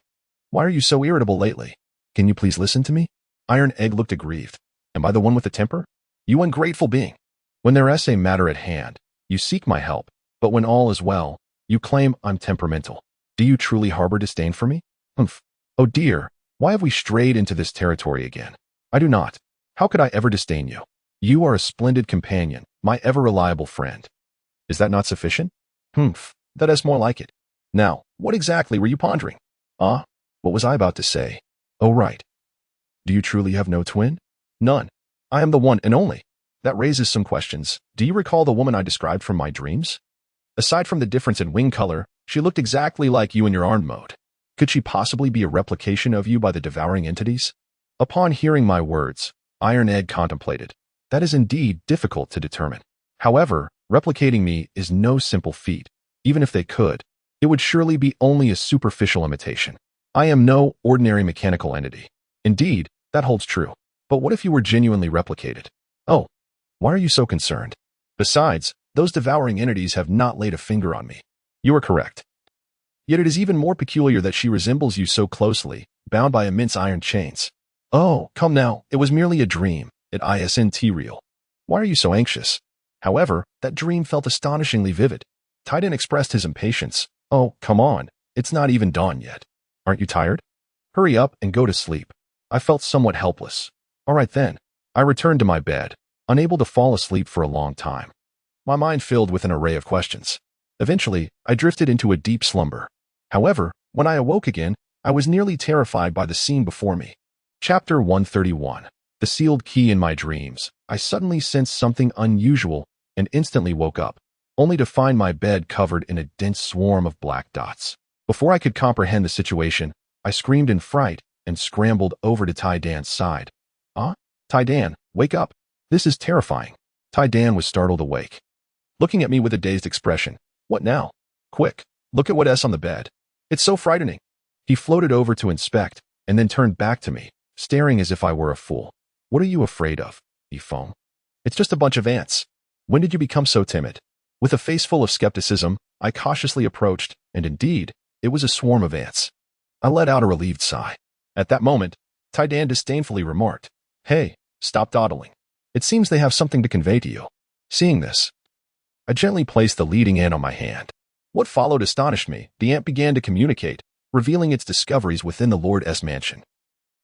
Why are you so irritable lately? Can you please listen to me? Iron Egg looked aggrieved. Am I the one with the temper? You ungrateful being. When there is a matter at hand, you seek my help, but when all is well, you claim I'm temperamental. Do you truly harbor disdain for me? Humph. Oh dear, why have we strayed into this territory again? I do not. How could I ever disdain you? You are a splendid companion, my ever-reliable friend. Is that not sufficient? Humph, that is more like it. Now, what exactly were you pondering? What was I about to say? Oh, right. Do you truly have no twin? None. I am the one and only. That raises some questions. Do you recall the woman I described from my dreams? Aside from the difference in wing color, she looked exactly like you in your armed mode. Could she possibly be a replication of you by the devouring entities? Upon hearing my words, Iron Egg contemplated. That is indeed difficult to determine. However, replicating me is no simple feat. Even if they could, it would surely be only a superficial imitation. I am no ordinary mechanical entity. Indeed, that holds true. But what if you were genuinely replicated? Oh, why are you so concerned? Besides, those devouring entities have not laid a finger on me. You are correct. Yet it is even more peculiar that she resembles you so closely, bound by immense iron chains. Oh, come now, it was merely a dream. It isn't real. Why are you so anxious? However, that dream felt astonishingly vivid. Titan expressed his impatience. Oh, come on, it's not even dawn yet. Aren't you tired? Hurry up and go to sleep. I felt somewhat helpless. All right then. I returned to my bed, unable to fall asleep for a long time. My mind filled with an array of questions. Eventually, I drifted into a deep slumber. However, when I awoke again, I was nearly terrified by the scene before me. Chapter 131. The sealed key in my dreams. I suddenly sensed something unusual and instantly woke up, only to find my bed covered in a dense swarm of black dots. Before I could comprehend the situation, I screamed in fright and scrambled over to Tai Dan's side. Tai Dan, wake up. This is terrifying. Tai Dan was startled awake, looking at me with a dazed expression. What now? Quick, look at what's on the bed. It's so frightening. He floated over to inspect and then turned back to me, staring as if I were a fool. What are you afraid of? He foamed. It's just a bunch of ants. When did you become so timid? With a face full of skepticism, I cautiously approached, and indeed, it was a swarm of ants. I let out a relieved sigh. At that moment, Tai Dan disdainfully remarked, Hey, stop dawdling. It seems they have something to convey to you. Seeing this, I gently placed the leading ant on my hand. What followed astonished me. The ant began to communicate, revealing its discoveries within the Lord's mansion.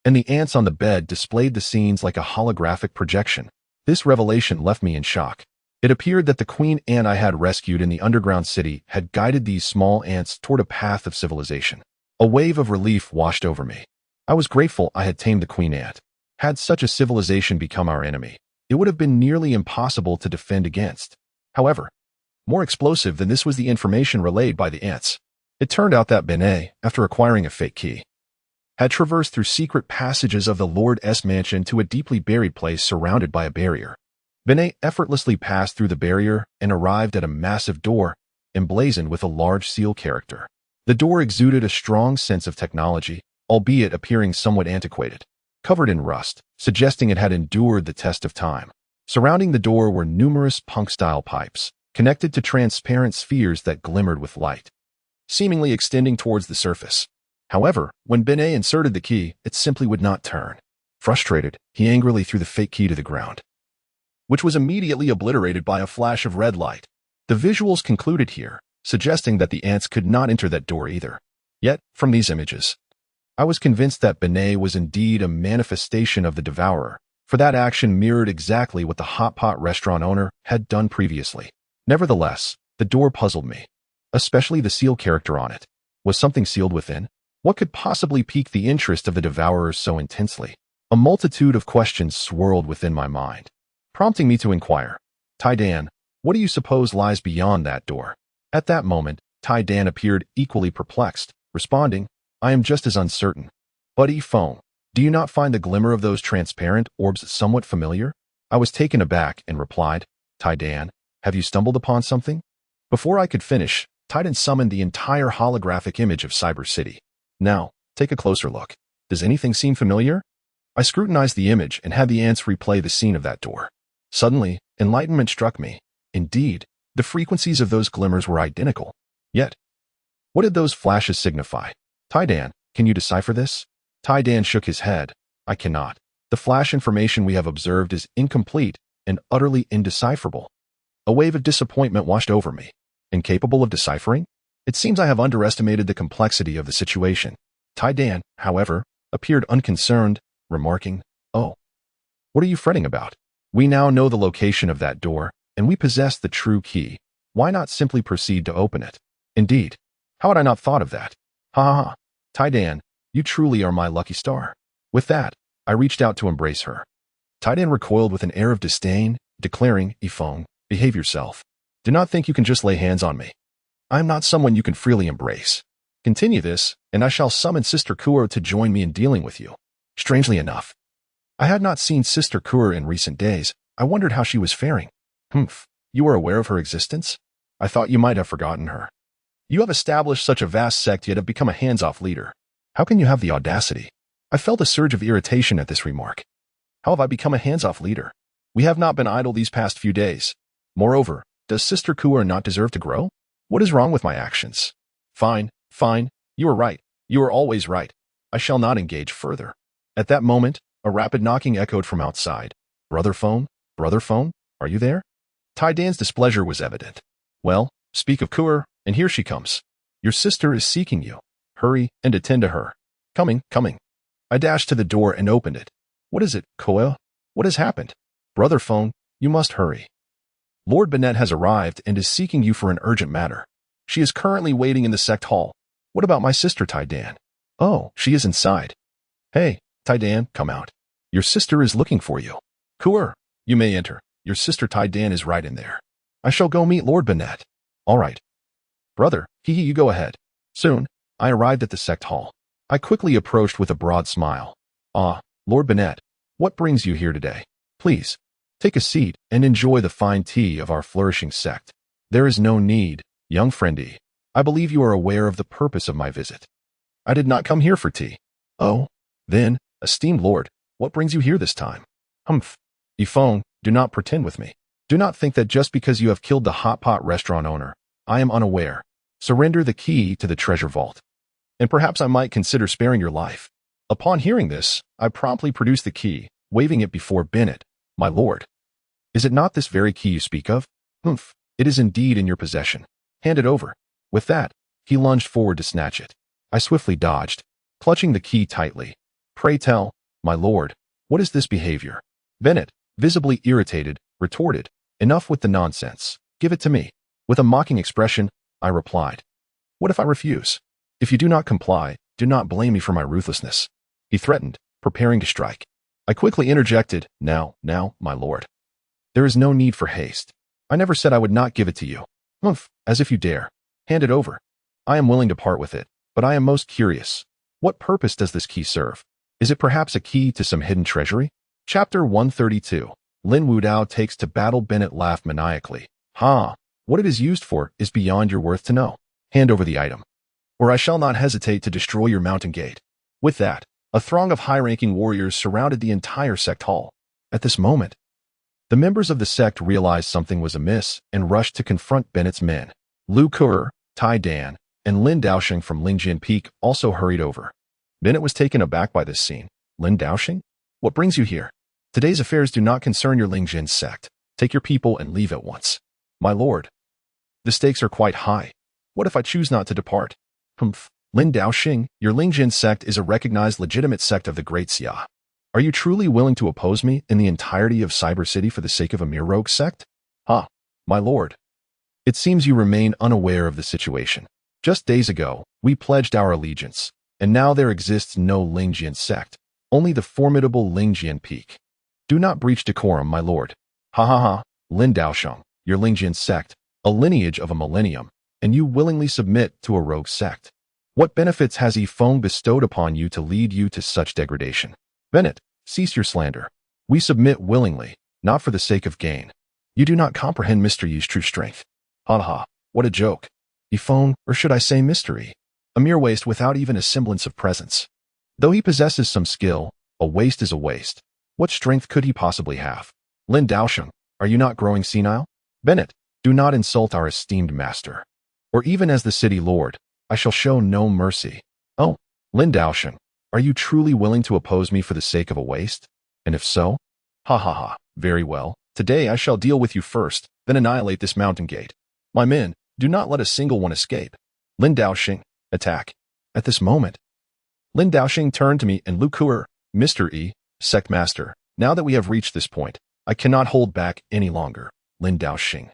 And the ants on the bed displayed the scenes like a holographic projection. This revelation left me in shock. It appeared that the queen ant I had rescued in the underground city had guided these small ants toward a path of civilization. A wave of relief washed over me. I was grateful I had tamed the queen ant. Had such a civilization become our enemy, it would have been nearly impossible to defend against. However, more explosive than this was the information relayed by the ants. It turned out that Benet, after acquiring a fake key, had traversed through secret passages of the Lord's mansion to a deeply buried place surrounded by a barrier. Benet effortlessly passed through the barrier and arrived at a massive door, emblazoned with a large seal character. The door exuded a strong sense of technology, albeit appearing somewhat antiquated, covered in rust, suggesting it had endured the test of time. Surrounding the door were numerous punk-style pipes, connected to transparent spheres that glimmered with light, seemingly extending towards the surface. However, when Benet inserted the key, it simply would not turn. Frustrated, he angrily threw the fake key to the ground, which was immediately obliterated by a flash of red light. The visuals concluded here, suggesting that the ants could not enter that door either. Yet, from these images, I was convinced that Benet was indeed a manifestation of the Devourer, for that action mirrored exactly what the hot pot restaurant owner had done previously. Nevertheless, the door puzzled me, especially the seal character on it. Was something sealed within? What could possibly pique the interest of the Devourers so intensely? A multitude of questions swirled within my mind, prompting me to inquire, Tai-Dan, what do you suppose lies beyond that door? At that moment, Tai-Dan appeared equally perplexed, responding, I am just as uncertain. But Yi-Fong, do you not find the glimmer of those transparent orbs somewhat familiar? I was taken aback and replied, Tai-Dan, have you stumbled upon something? Before I could finish, Tai-Dan summoned the entire holographic image of Cyber City. Now, take a closer look. Does anything seem familiar? I scrutinized the image and had the ants replay the scene of that door. Suddenly, enlightenment struck me. Indeed, the frequencies of those glimmers were identical. Yet, what did those flashes signify? Tai-Dan, can you decipher this? Tai-Dan shook his head. I cannot. The flash information we have observed is incomplete and utterly indecipherable. A wave of disappointment washed over me. Incapable of deciphering? It seems I have underestimated the complexity of the situation. Tai-Dan, however, appeared unconcerned, remarking, Oh, what are you fretting about? We now know the location of that door, and we possess the true key. Why not simply proceed to open it? Indeed. How had I not thought of that? Ha ha ha. Tai-Dan, you truly are my lucky star. With that, I reached out to embrace her. Tai-Dan recoiled with an air of disdain, declaring, Yi-Fong, behave yourself. Do not think you can just lay hands on me. I am not someone you can freely embrace. Continue this, and I shall summon Sister Kuro to join me in dealing with you. Strangely enough, I had not seen Sister Kuro in recent days. I wondered how she was faring. You are aware of her existence? I thought you might have forgotten her. You have established such a vast sect yet have become a hands-off leader. How can you have the audacity? I felt a surge of irritation at this remark. How have I become a hands-off leader? We have not been idle these past few days. Moreover, does Sister Kuro not deserve to grow? What is wrong with my actions? Fine. You are right. You are always right. I shall not engage further. At that moment, a rapid knocking echoed from outside. Brother phone, are you there? Tai-Dan's displeasure was evident. Well, speak of Kuro, and here she comes. Your sister is seeking you. Hurry and attend to her. Coming. I dashed to the door and opened it. What is it, Koa? What has happened? Brother phone, you must hurry. Lord Benet has arrived and is seeking you for an urgent matter. She is currently waiting in the sect hall. What about my sister, Tai-Dan? Oh, she is inside. Hey, Tai-Dan, come out. Your sister is looking for you. Kuro, you may enter. Your sister Tai-Dan is right in there. I shall go meet Lord Benet. All right. Brother, you go ahead. Soon, I arrived at the sect hall. I quickly approached with a broad smile. Ah, Lord Benet, what brings you here today? Please, take a seat and enjoy the fine tea of our flourishing sect. There is no need, young friendy. I believe you are aware of the purpose of my visit. I did not come here for tea. Oh, then, esteemed lord, what brings you here this time? Yi-Fong, do not pretend with me. Do not think that just because you have killed the hot pot restaurant owner, I am unaware. Surrender the key to the treasure vault, and perhaps I might consider sparing your life. Upon hearing this, I promptly produced the key, waving it before Benet. My lord, is it not this very key you speak of? It is indeed in your possession. Hand it over. With that, he lunged forward to snatch it. I swiftly dodged, clutching the key tightly. Pray tell, my lord, what is this behavior? Benet, visibly irritated, retorted, Enough with the nonsense. Give it to me. With a mocking expression, I replied. What if I refuse? If you do not comply, do not blame me for my ruthlessness. He threatened, preparing to strike. I quickly interjected, Now, my lord. There is no need for haste. I never said I would not give it to you. As if you dare. Hand it over. I am willing to part with it, but I am most curious. What purpose does this key serve? Is it perhaps a key to some hidden treasury? Chapter 132. Lin Wudao takes to battle. Benet laughed maniacally. What it is used for is beyond your worth to know. Hand over the item. or I shall not hesitate to destroy your mountain gate." With that, a throng of high-ranking warriors surrounded the entire sect hall. At this moment, the members of the sect realized something was amiss and rushed to confront Bennett's men. Lu Kuer, Tai Dan, and Lin Daoxing from Lingjian Peak also hurried over. Bennett was taken aback by this scene. "Lin Daoxing? What brings you here? Today's affairs do not concern your Lingjian sect. Take your people and leave at once." "My lord, the stakes are quite high. What if I choose not to depart?" "Humph. Lin Daoxing, your Lingjian sect is a recognized legitimate sect of the Great Xia. Are you truly willing to oppose me in the entirety of Cyber City for the sake of a mere rogue sect?" "Ha, my lord. It seems you remain unaware of the situation. Just days ago, we pledged our allegiance, and now there exists no Lingjian sect, only the formidable Lingjian Peak. Do not breach decorum, my lord." "Ha ha ha, Lin Daoxing, your Lingjian sect, a lineage of a millennium, and you willingly submit to a rogue sect. What benefits has Yifeng bestowed upon you to lead you to such degradation?" "Bennett, cease your slander. We submit willingly, not for the sake of gain. You do not comprehend Mr. Yi's true strength." "Ha ha, what a joke. Yifeng, or should I say mystery, a mere waste without even a semblance of presence. Though he possesses some skill, a waste is a waste. What strength could he possibly have?" "Lin Daoxing, are you not growing senile?" "Bennett, do not insult our esteemed master. Or even as the city lord, I shall show no mercy." "Oh, Lin Daoxing, are you truly willing to oppose me for the sake of a waste? And if so, ha ha ha, very well. Today I shall deal with you first, then annihilate this mountain gate. My men, do not let a single one escape. Lin Daoxing, attack." At this moment, Lin Daoxing turned to me and Lu Kuer, "Mr. E, sect master, now that we have reached this point, I cannot hold back any longer. Lin Daoxing,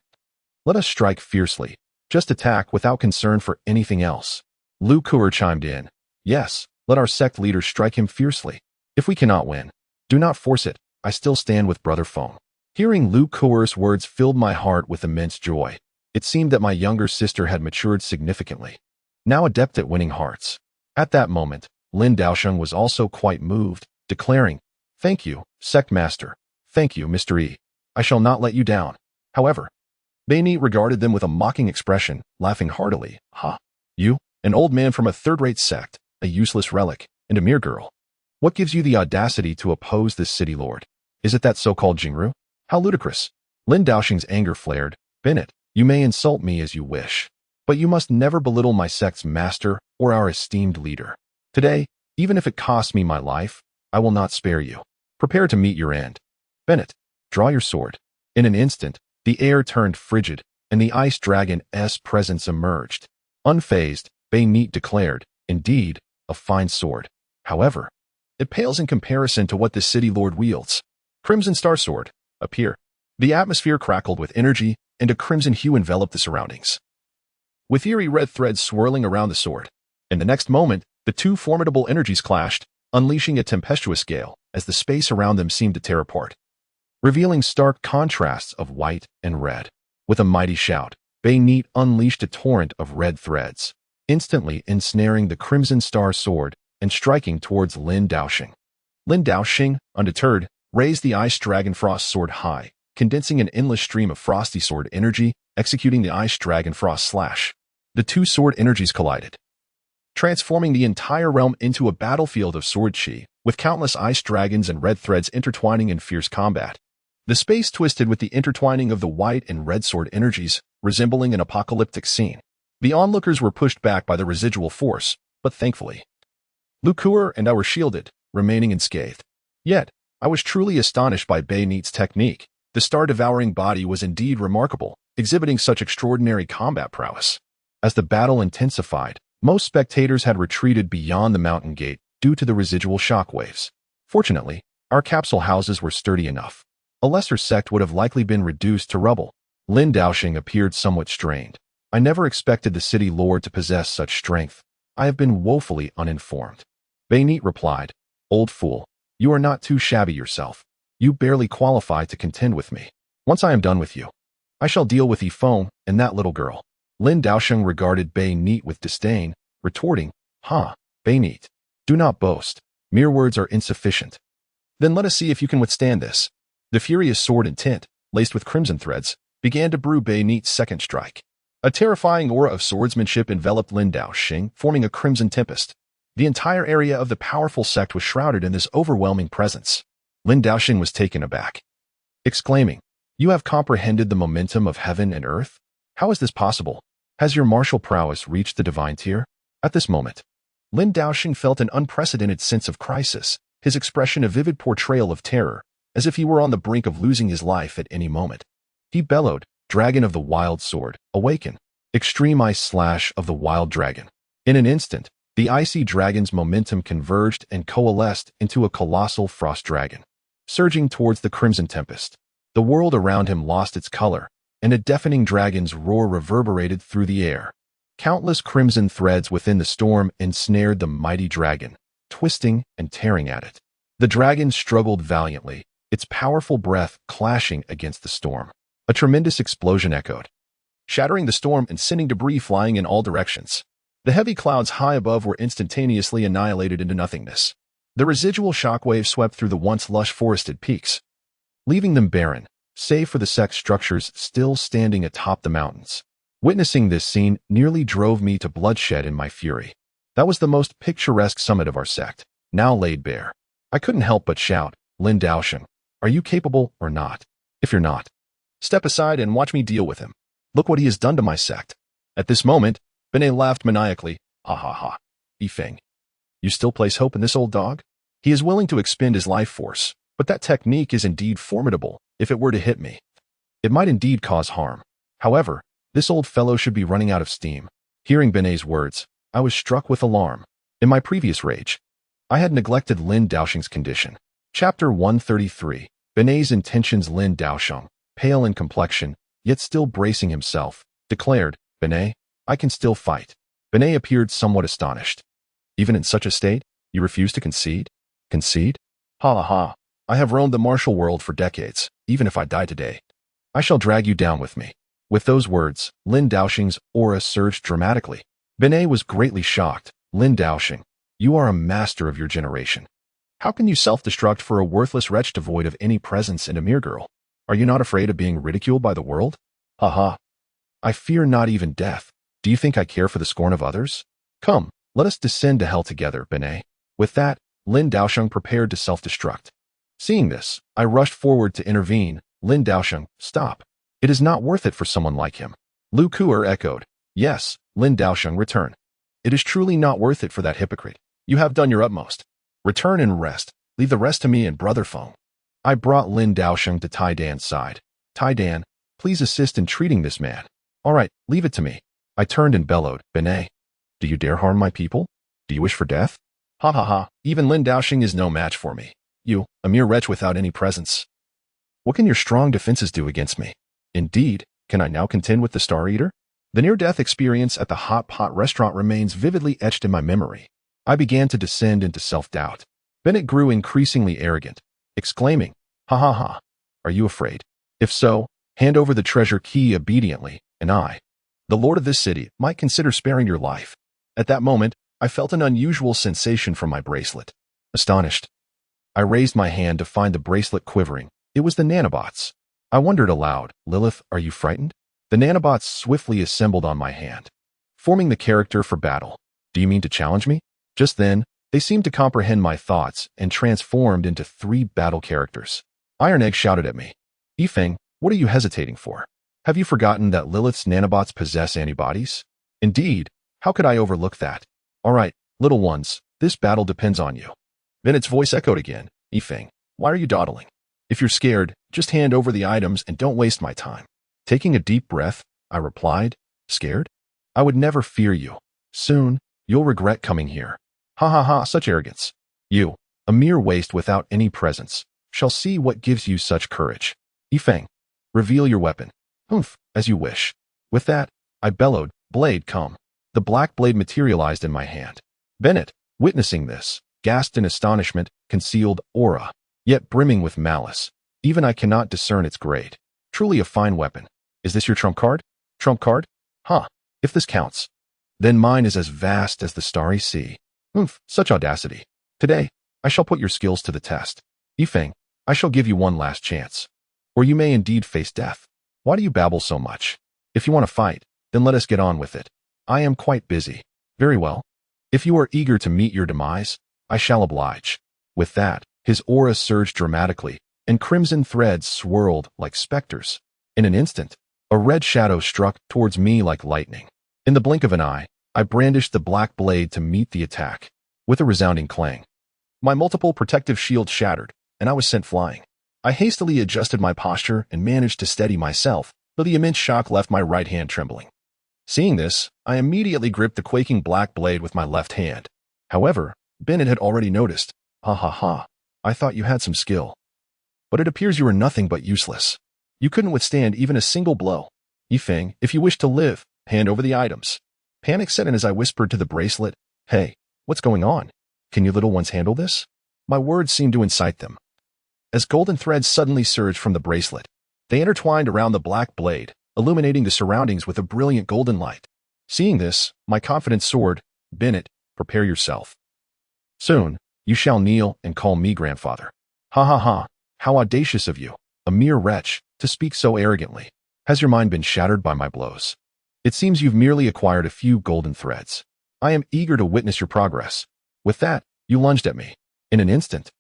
let us strike fiercely. Just attack without concern for anything else." Lu Kuer chimed in, "Yes, let our sect leaders strike him fiercely. If we cannot win, do not force it. I still stand with Brother Feng." Hearing Lu Kuer's words filled my heart with immense joy. It seemed that my younger sister had matured significantly, now adept at winning hearts. At that moment, Lin Daoxing was also quite moved, declaring, "Thank you, sect master. Thank you, Mr. E. I shall not let you down." However, Beini regarded them with a mocking expression, laughing heartily. "Ha! You, an old man from a third-rate sect, a useless relic, and a mere girl. What gives you the audacity to oppose this city lord? Is it that so-called Jingru? How ludicrous!" Lin Daoxing's anger flared. "Bennett, you may insult me as you wish, but you must never belittle my sect's master or our esteemed leader. Today, even if it costs me my life, I will not spare you. Prepare to meet your end. Bennett, draw your sword." In an instant, the air turned frigid, and the ice dragon's presence emerged. Unfazed, Beini declared, "Indeed, a fine sword. However, it pales in comparison to what the city lord wields. Crimson Star Sword, appear." The atmosphere crackled with energy, and a crimson hue enveloped the surroundings, with eerie red threads swirling around the sword. In the next moment, the two formidable energies clashed, unleashing a tempestuous gale as the space around them seemed to tear apart, revealing stark contrasts of white and red. With a mighty shout, Beini unleashed a torrent of red threads, instantly ensnaring the Crimson Star Sword and striking towards Lin Daoxing. Lin Daoxing, undeterred, raised the Ice Dragon Frost Sword high, condensing an endless stream of Frosty Sword energy, executing the Ice Dragon Frost Slash. The two sword energies collided, transforming the entire realm into a battlefield of sword chi, with countless ice dragons and red threads intertwining in fierce combat. The space twisted with the intertwining of the white and red sword energies, resembling an apocalyptic scene. The onlookers were pushed back by the residual force, but thankfully, Lu Kuer and I were shielded, remaining unscathed. Yet, I was truly astonished by Beini's technique. The star-devouring body was indeed remarkable, exhibiting such extraordinary combat prowess. As the battle intensified, most spectators had retreated beyond the mountain gate due to the residual shockwaves. Fortunately, our capsule houses were sturdy enough. A lesser sect would have likely been reduced to rubble. Lin Daoxing appeared somewhat strained. "I never expected the city lord to possess such strength. I have been woefully uninformed." Beini replied, "Old fool, you are not too shabby yourself. You barely qualify to contend with me. Once I am done with you, I shall deal with Yifeng and that little girl." Lin Daoxing regarded Beini with disdain, retorting, "Ha, Beini, do not boast. Mere words are insufficient. Then let us see if you can withstand this." The furious sword and tint, laced with crimson threads, began to brew Beini's second strike. A terrifying aura of swordsmanship enveloped Lin Daoxing, forming a crimson tempest. The entire area of the powerful sect was shrouded in this overwhelming presence. Lin Daoxing was taken aback, exclaiming, "You have comprehended the momentum of heaven and earth? How is this possible? Has your martial prowess reached the divine tier?" At this moment, Lin Daoxing felt an unprecedented sense of crisis, his expression a vivid portrayal of terror, as if he were on the brink of losing his life at any moment. He bellowed, "Dragon of the Wild Sword, awaken! Extreme Ice Slash of the Wild Dragon." In an instant, the icy dragon's momentum converged and coalesced into a colossal frost dragon. Surging towards the crimson tempest, the world around him lost its color, and a deafening dragon's roar reverberated through the air. Countless crimson threads within the storm ensnared the mighty dragon, twisting and tearing at it. The dragon struggled valiantly, its powerful breath clashing against the storm. A tremendous explosion echoed, shattering the storm and sending debris flying in all directions. The heavy clouds high above were instantaneously annihilated into nothingness. The residual shockwave swept through the once lush forested peaks, leaving them barren, save for the sect structures still standing atop the mountains. Witnessing this scene nearly drove me to bloodshed in my fury. That was the most picturesque summit of our sect, now laid bare. I couldn't help but shout, "Lin Daoxing, are you capable or not? If you're not, step aside and watch me deal with him. Look what he has done to my sect." At this moment, Benet laughed maniacally. "Ha ha ha. Yifeng, you still place hope in this old dog? He is willing to expend his life force, but that technique is indeed formidable. If it were to hit me, it might indeed cause harm. However, this old fellow should be running out of steam." Hearing Benet's words, I was struck with alarm. In my previous rage, I had neglected Lin Daoxing's condition. Chapter 133. Benet's intentions. Lin Daoxing, pale in complexion, yet still bracing himself, declared, "Benet, I can still fight." Benet appeared somewhat astonished. "Even in such a state, you refuse to concede?" "Concede? Ha ha ha. I have roamed the martial world for decades. Even if I die today, I shall drag you down with me." With those words, Lin Daoxing's aura surged dramatically. Benet was greatly shocked. "Lin Daoxing, you are a master of your generation. How can you self-destruct for a worthless wretch devoid of any presence and a mere girl? Are you not afraid of being ridiculed by the world?" "Ha ha. I fear not even death. Do you think I care for the scorn of others? Come, let us descend to hell together, Benet." With that, Lin Daoxing prepared to self-destruct. Seeing this, I rushed forward to intervene. "Lin Daoxing, stop. It is not worth it for someone like him." Lu Kuer echoed, "Yes, Lin Daoxing, return. It is truly not worth it for that hypocrite. You have done your utmost. Return and rest. Leave the rest to me and Brother Feng." I brought Lin Daoxing to Tai Dan's side. "Tai Dan, please assist in treating this man." "All right, leave it to me." I turned and bellowed, "Benet, do you dare harm my people? Do you wish for death? Ha ha ha, even Lin Daoxing is no match for me. You, a mere wretch without any presence. What can your strong defenses do against me? Indeed, can I now contend with the Star Eater?" The near-death experience at the hot pot restaurant remains vividly etched in my memory. I began to descend into self-doubt. Bennett grew increasingly arrogant, exclaiming, "Ha ha ha, are you afraid? If so, hand over the treasure key obediently, and I, the lord of this city, might consider sparing your life." At that moment, I felt an unusual sensation from my bracelet. Astonished, I raised my hand to find the bracelet quivering. It was the nanobots. I wondered aloud, "Lilith, are you frightened?" The nanobots swiftly assembled on my hand, forming the character for battle. "Do you mean to challenge me?" Just then, they seemed to comprehend my thoughts and transformed into 3 battle characters. Iron Egg shouted at me, "Yifeng, what are you hesitating for? Have you forgotten that Lilith's nanobots possess antibodies?" "Indeed, how could I overlook that?" "All right, little ones, this battle depends on you." Then its voice echoed again, "Yifeng, why are you dawdling? If you're scared, just hand over the items and don't waste my time." Taking a deep breath, I replied, "Scared? I would never fear you. Soon, you'll regret coming here." "Ha ha ha, such arrogance. You, a mere waste without any presence, shall see what gives you such courage. Yifeng, reveal your weapon." "Humph, as you wish." With that, I bellowed, "Blade, come." The black blade materialized in my hand. Bennett, witnessing this, gasped in astonishment, concealed aura, yet brimming with malice. Even I cannot discern its grade. Truly a fine weapon. "Is this your trump card?" "Trump card? Huh, if this counts. Then mine is as vast as the starry sea." "Humph, such audacity. Today, I shall put your skills to the test. Yifeng, I shall give you one last chance. Or you may indeed face death. Why do you babble so much? If you want to fight, Then let us get on with it. I am quite busy. Very well. If you are eager to meet your demise, I shall oblige. With that, his aura surged dramatically, and crimson threads swirled like specters. In an instant, a red shadow struck towards me like lightning. In the blink of an eye, I brandished the black blade to meet the attack. With a resounding clang, my multiple protective shields shattered, and I was sent flying. I hastily adjusted my posture and managed to steady myself, though the immense shock left my right hand trembling. Seeing this, I immediately gripped the quaking black blade with my left hand. However, Bennett had already noticed. Ha ha ha, I thought you had some skill. But it appears you are nothing but useless. You couldn't withstand even a single blow. Yifeng, if you wish to live, hand over the items. Panic set in as I whispered to the bracelet, Hey, what's going on? Can you little ones handle this? My words seemed to incite them. As golden threads suddenly surged from the bracelet, they intertwined around the black blade, illuminating the surroundings with a brilliant golden light. Seeing this, my confidence soared. Bennett, prepare yourself. Soon, you shall kneel and call me grandfather. Ha ha ha, how audacious of you, a mere wretch, to speak so arrogantly. Has your mind been shattered by my blows? It seems you've merely acquired a few golden threads. I am eager to witness your progress. With that, you lunged at me. In an instant,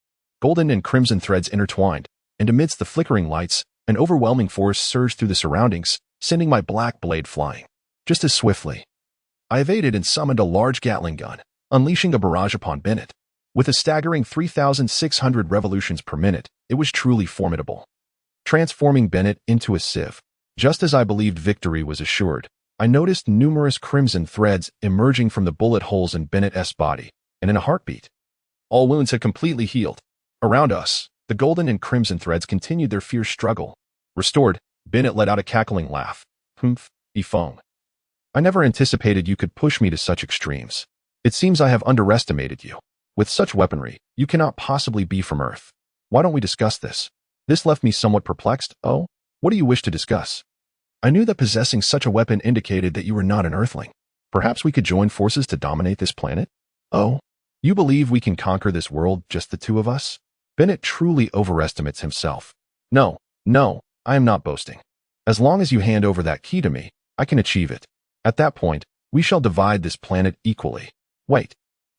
golden and crimson threads intertwined, and amidst the flickering lights, an overwhelming force surged through the surroundings, sending my black blade flying. Just as swiftly, I evaded and summoned a large Gatling gun, unleashing a barrage upon Bennett. With a staggering 3,600 revolutions per minute, it was truly formidable, transforming Bennett into a sieve. Just as I believed victory was assured, I noticed numerous crimson threads emerging from the bullet holes in Bennett's body, and in a heartbeat, all wounds had completely healed. Around us, the golden and crimson threads continued their fierce struggle. Restored, Bennett let out a cackling laugh. Humph, Yifeng. I never anticipated you could push me to such extremes. It seems I have underestimated you. With such weaponry, you cannot possibly be from Earth. Why don't we discuss this? This left me somewhat perplexed. Oh, what do you wish to discuss? I knew that possessing such a weapon indicated that you were not an Earthling. Perhaps we could join forces to dominate this planet? Oh, you believe we can conquer this world, just the two of us? Bennett truly overestimates himself. No, I am not boasting. As long as you hand over that key to me, I can achieve it. At that point, we shall divide this planet equally. Wait,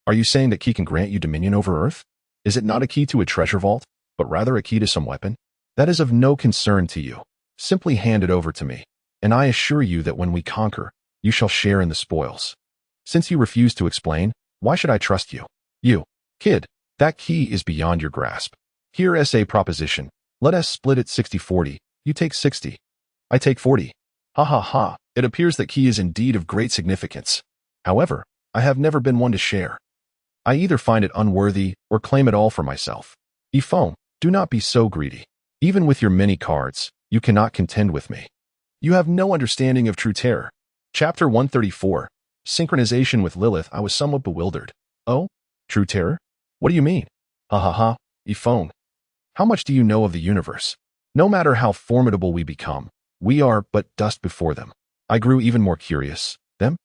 are you saying that key can grant you dominion over Earth? Is it not a key to a treasure vault, but rather a key to some weapon? That is of no concern to you. Simply hand it over to me, and I assure you that when we conquer, you shall share in the spoils. Since you refuse to explain, why should I trust you? You, kid, that key is beyond your grasp. Here is a proposition. Let us split it 60-40. You take 60. I take 40. Ha ha ha, it appears that key is indeed of great significance. However, I have never been one to share. I either find it unworthy or claim it all for myself. Yifeng, do not be so greedy. Even with your many cards, you cannot contend with me. You have no understanding of true terror. Chapter 134. Synchronization with Lilith. I was somewhat bewildered. Oh? True terror? What do you mean? Ha ha ha, Yifeng. How much do you know of the universe? No matter how formidable we become, we are but dust before them. I grew even more curious. Them?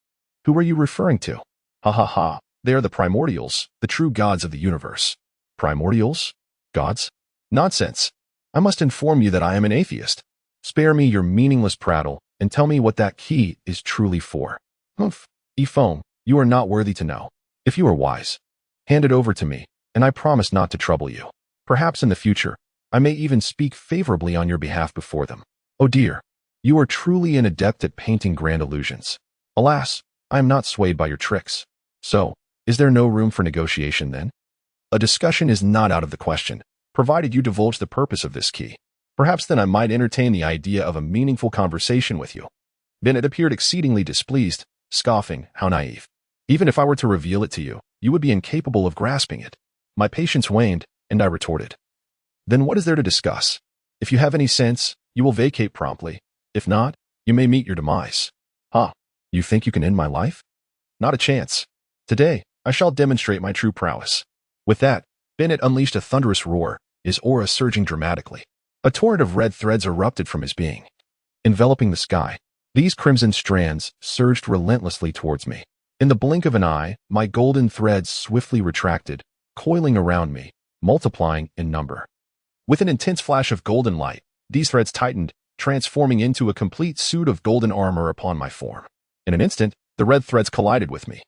Who are you referring to? Ha ha ha, they are the primordials, the true gods of the universe. Primordials? Gods? Nonsense. I must inform you that I am an atheist. Spare me your meaningless prattle and tell me what that key is truly for. Humph, Yifeng, you are not worthy to know. If you are wise, hand it over to me, and I promise not to trouble you. Perhaps in the future, I may even speak favorably on your behalf before them. Oh dear, you are truly an adept at painting grand illusions. Alas, I am not swayed by your tricks. So, is there no room for negotiation then? A discussion is not out of the question, provided you divulge the purpose of this key. Perhaps then I might entertain the idea of a meaningful conversation with you. Bennett appeared exceedingly displeased, scoffing, how naive. Even if I were to reveal it to you, you would be incapable of grasping it. My patience waned, and I retorted. Then what is there to discuss? If you have any sense, you will vacate promptly. If not, you may meet your demise. Ha, you think you can end my life? Not a chance. Today, I shall demonstrate my true prowess. With that, Bennett unleashed a thunderous roar, his aura surging dramatically. A torrent of red threads erupted from his being, enveloping the sky. These crimson strands surged relentlessly towards me. In the blink of an eye, my golden threads swiftly retracted, coiling around me, multiplying in number. With an intense flash of golden light, these threads tightened, transforming into a complete suit of golden armor upon my form. In an instant, the red threads collided with me,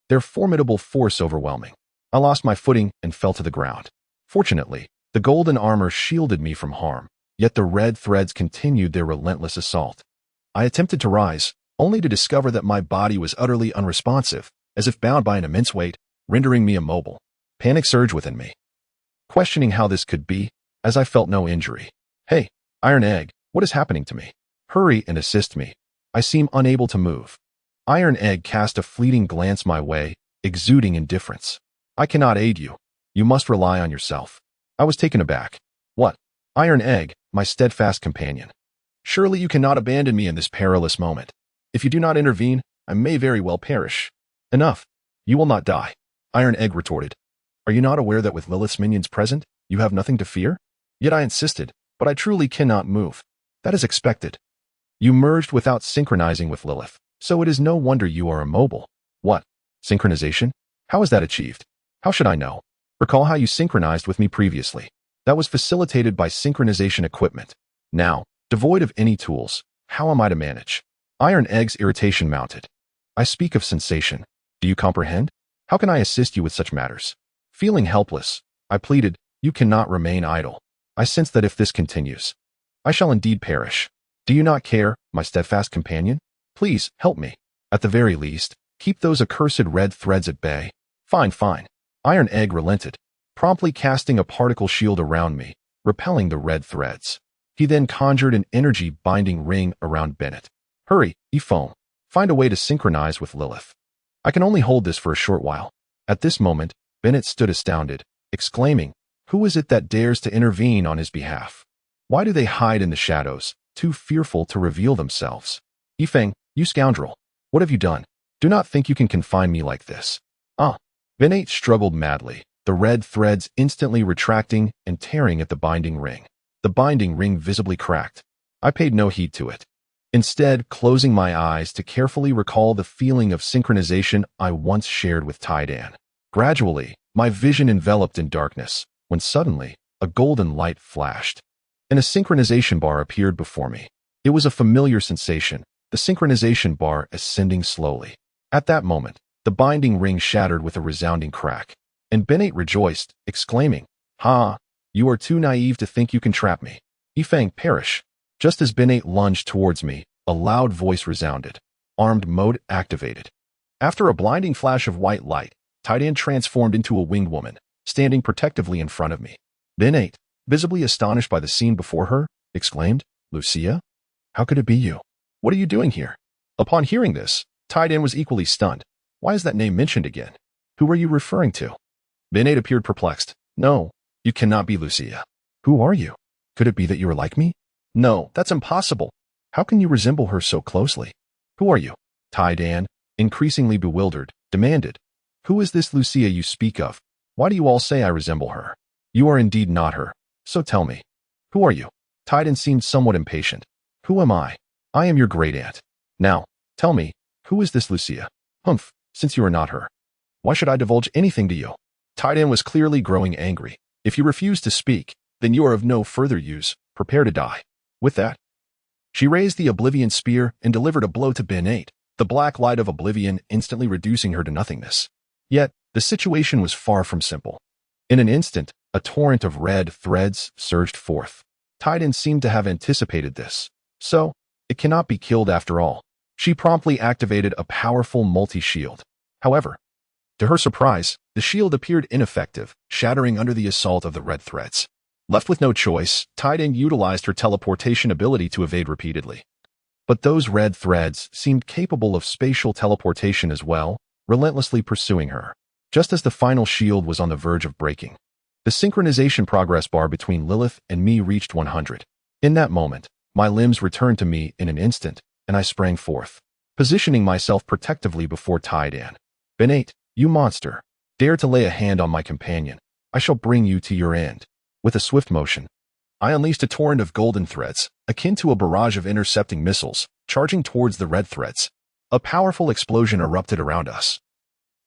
their formidable force overwhelming. I lost my footing and fell to the ground. Fortunately, the golden armor shielded me from harm, yet the red threads continued their relentless assault. I attempted to rise, only to discover that my body was utterly unresponsive, as if bound by an immense weight, rendering me immobile. Panic surged within me, questioning how this could be, as I felt no injury. Hey, Iron Egg, what is happening to me? Hurry and assist me. I seem unable to move. Iron Egg cast a fleeting glance my way, exuding indifference. I cannot aid you. You must rely on yourself. I was taken aback. What? Iron Egg, my steadfast companion. Surely you cannot abandon me in this perilous moment. If you do not intervene, I may very well perish. Enough. You will not die, Iron Egg retorted. Are you not aware that with Lilith's minions present, you have nothing to fear? Yet I insisted, but I truly cannot move. That is expected. You merged without synchronizing with Lilith, so it is no wonder you are immobile. What? Synchronization? How is that achieved? How should I know? Recall how you synchronized with me previously. That was facilitated by synchronization equipment. Now, devoid of any tools, how am I to manage? Iron Egg's irritation mounted. I speak of sensation. Do you comprehend? How can I assist you with such matters? Feeling helpless, I pleaded, you cannot remain idle. I sense that if this continues, I shall indeed perish. Do you not care, my steadfast companion? Please, help me. At the very least, keep those accursed red threads at bay. Fine, fine. Iron Egg relented, promptly casting a particle shield around me, repelling the red threads. He then conjured an energy-binding ring around Bennett. Hurry, Ephome. Find a way to synchronize with Lilith. I can only hold this for a short while. At this moment, Bennett stood astounded, exclaiming, who is it that dares to intervene on his behalf? Why do they hide in the shadows, too fearful to reveal themselves? Yifeng, you scoundrel, what have you done? Do not think you can confine me like this. Bennett struggled madly, the red threads instantly retracting and tearing at the binding ring. The binding ring visibly cracked. I paid no heed to it, instead closing my eyes to carefully recall the feeling of synchronization I once shared with Taidan. Gradually, my vision enveloped in darkness, when suddenly, a golden light flashed, and a synchronization bar appeared before me. It was a familiar sensation, the synchronization bar ascending slowly. At that moment, the binding ring shattered with a resounding crack, and Bennett rejoiced, exclaiming, Ha! You are too naive to think you can trap me. Yifeng, perish. Just as Bennett lunged towards me, a loud voice resounded. Armed mode activated. After a blinding flash of white light, Taidan transformed into a winged woman, standing protectively in front of me. Bennett, visibly astonished by the scene before her, exclaimed, Lucia? How could it be you? What are you doing here? Upon hearing this, Taidan was equally stunned. Why is that name mentioned again? Who are you referring to? Bennett appeared perplexed. No, you cannot be Lucia. Who are you? Could it be that you are like me? No, that's impossible. How can you resemble her so closely? Who are you? Taidan, increasingly bewildered, demanded. Who is this Lucia you speak of? Why do you all say I resemble her? You are indeed not her. So tell me. Who are you? Taidan seemed somewhat impatient. Who am I? I am your great aunt. Now, tell me, who is this Lucia? Humph. Since you are not her, why should I divulge anything to you? Taidan was clearly growing angry. If you refuse to speak, then you are of no further use. Prepare to die. With that, she raised the Oblivion Spear and delivered a blow to Bennett, the black light of Oblivion instantly reducing her to nothingness. Yet, the situation was far from simple. In an instant, a torrent of red threads surged forth. Taidan seemed to have anticipated this. So, it cannot be killed after all. She promptly activated a powerful multi-shield. However, to her surprise, the shield appeared ineffective, shattering under the assault of the red threads. Left with no choice, Taidan utilized her teleportation ability to evade repeatedly. But those red threads seemed capable of spatial teleportation as well, relentlessly pursuing her. Just as the final shield was on the verge of breaking, the synchronization progress bar between Lilith and me reached 100. In that moment, my limbs returned to me in an instant, and I sprang forth, positioning myself protectively before Taidan. Bennett, you monster, dare to lay a hand on my companion. I shall bring you to your end. With a swift motion, I unleashed a torrent of golden threads, akin to a barrage of intercepting missiles, charging towards the red threads. A powerful explosion erupted around us,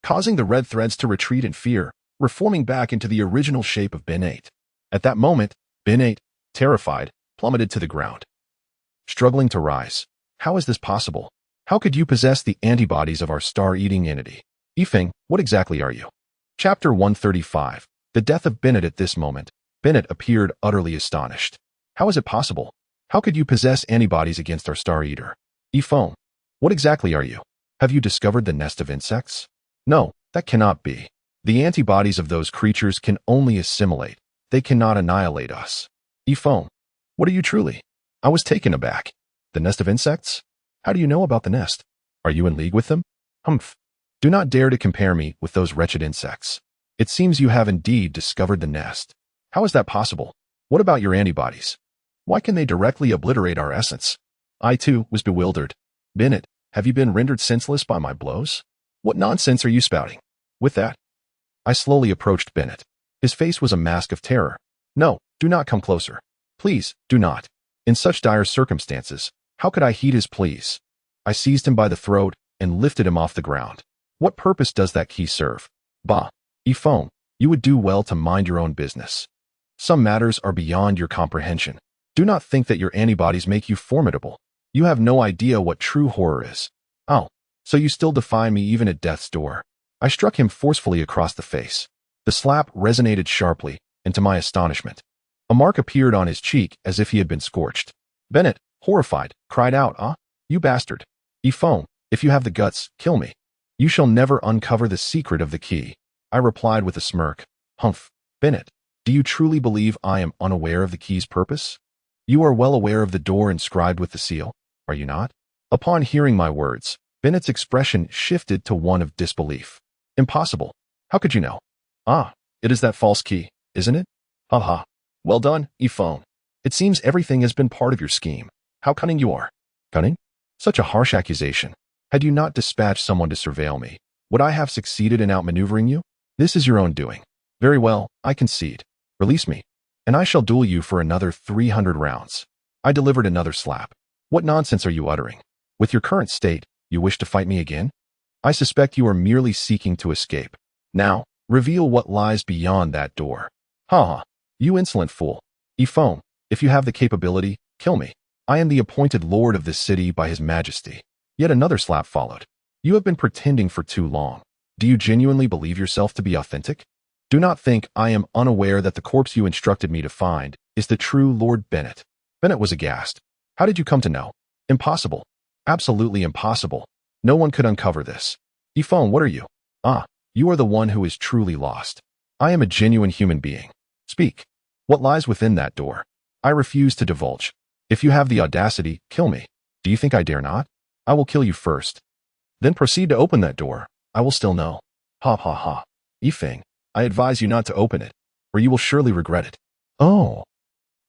causing the red threads to retreat in fear, reforming back into the original shape of Bennett. At that moment, Bennett, terrified, plummeted to the ground, struggling to rise. How is this possible? How could you possess the antibodies of our star-eating entity? Yifeng, what exactly are you? Chapter 135. The death of Bennett. At this moment, Bennett appeared utterly astonished. How is it possible? How could you possess antibodies against our star-eater? Yifeng, what exactly are you? Have you discovered the nest of insects? No, that cannot be. The antibodies of those creatures can only assimilate. They cannot annihilate us. Yifeng, what are you truly? I was taken aback. The nest of insects? How do you know about the nest? Are you in league with them? Humph. Do not dare to compare me with those wretched insects. It seems you have indeed discovered the nest. How is that possible? What about your antibodies? Why can they directly obliterate our essence? I too was bewildered. Bennett, have you been rendered senseless by my blows? What nonsense are you spouting? With that, I slowly approached Bennett. His face was a mask of terror. No, do not come closer. Please, do not. In such dire circumstances, how could I heed his pleas? I seized him by the throat and lifted him off the ground. What purpose does that key serve? Bah, Yifeng, you would do well to mind your own business. Some matters are beyond your comprehension. Do not think that your antibodies make you formidable. You have no idea what true horror is. Oh, so you still defy me even at death's door. I struck him forcefully across the face. The slap resonated sharply, and to my astonishment, a mark appeared on his cheek as if he had been scorched. Bennett, horrified, cried out, "Ah, you bastard! Yifeng, if you have the guts, kill me. You shall never uncover the secret of the key." I replied with a smirk. Humph, Bennett, do you truly believe I am unaware of the key's purpose? You are well aware of the door inscribed with the seal, are you not? Upon hearing my words, Bennett's expression shifted to one of disbelief. Impossible. How could you know? Ah, it is that false key, isn't it? Ha ha. Well done, Yifeng. It seems everything has been part of your scheme. How cunning you are. Cunning? Such a harsh accusation. Had you not dispatched someone to surveil me, would I have succeeded in outmaneuvering you? This is your own doing. Very well, I concede. Release me, and I shall duel you for another 300 rounds. I delivered another slap. What nonsense are you uttering? With your current state, you wish to fight me again? I suspect you are merely seeking to escape. Now, reveal what lies beyond that door. Ha ha, you insolent fool. Yifeng, if you have the capability, kill me. I am the appointed lord of this city by his majesty. Yet another slap followed. You have been pretending for too long. Do you genuinely believe yourself to be authentic? Do not think I am unaware that the corpse you instructed me to find is the true Lord Bennett. Bennett was aghast. How did you come to know? Impossible. Absolutely impossible. No one could uncover this. Yifeng, what are you? Ah, you are the one who is truly lost. I am a genuine human being. Speak. What lies within that door? I refuse to divulge. If you have the audacity, kill me. Do you think I dare not? I will kill you first. Then proceed to open that door. I will still know. Ha ha ha. Yifeng, I advise you not to open it, or you will surely regret it. Oh,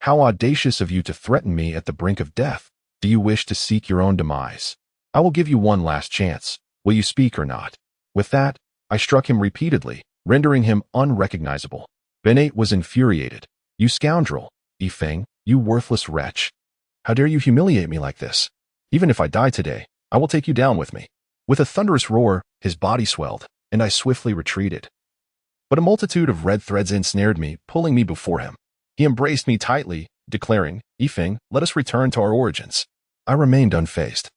how audacious of you to threaten me at the brink of death. Do you wish to seek your own demise? I will give you one last chance. Will you speak or not? With that, I struck him repeatedly, rendering him unrecognizable. Bennett was infuriated. You scoundrel. Yifeng, you worthless wretch. How dare you humiliate me like this? Even if I die today, I will take you down with me. With a thunderous roar, his body swelled, and I swiftly retreated. But a multitude of red threads ensnared me, pulling me before him. He embraced me tightly, declaring, Yifeng, let us return to our origins. I remained unfazed.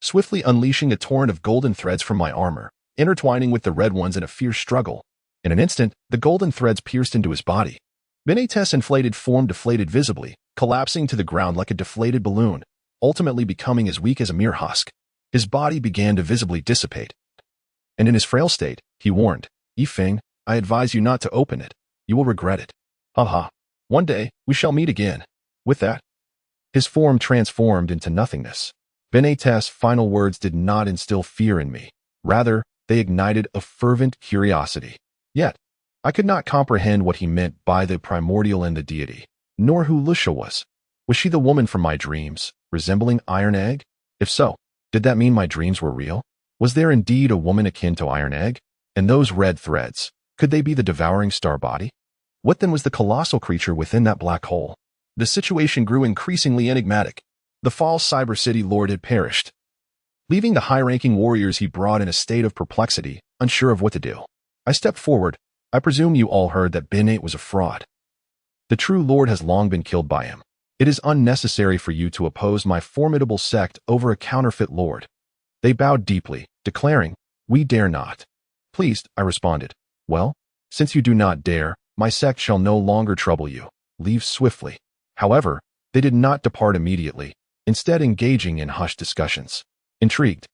Swiftly unleashing a torrent of golden threads from my armor, intertwining with the red ones in a fierce struggle. In an instant, the golden threads pierced into his body. Bennett's inflated form deflated visibly, collapsing to the ground like a deflated balloon, ultimately becoming as weak as a mere husk. His body began to visibly dissipate. And in his frail state, he warned, Yifeng, I advise you not to open it. You will regret it. Ha ha. One day, we shall meet again. With that, his form transformed into nothingness. Bennett's final words did not instill fear in me. Rather, they ignited a fervent curiosity. Yet, I could not comprehend what he meant by the primordial and the deity, nor who Lucia was. Was she the woman from my dreams, resembling Iron Egg? If so, did that mean my dreams were real? Was there indeed a woman akin to Iron Egg? And those red threads, could they be the devouring star body? What then was the colossal creature within that black hole? The situation grew increasingly enigmatic. The false Cyber City Lord had perished, leaving the high-ranking warriors he brought in a state of perplexity, unsure of what to do. I stepped forward. I presume you all heard that Bennett was a fraud. The true Lord has long been killed by him. It is unnecessary for you to oppose my formidable sect over a counterfeit Lord. They bowed deeply, declaring, "We dare not." "Pleased," I responded. "Well, since you do not dare, my sect shall no longer trouble you. Leave swiftly." However, they did not depart immediately, instead engaging in hushed discussions. Intrigued,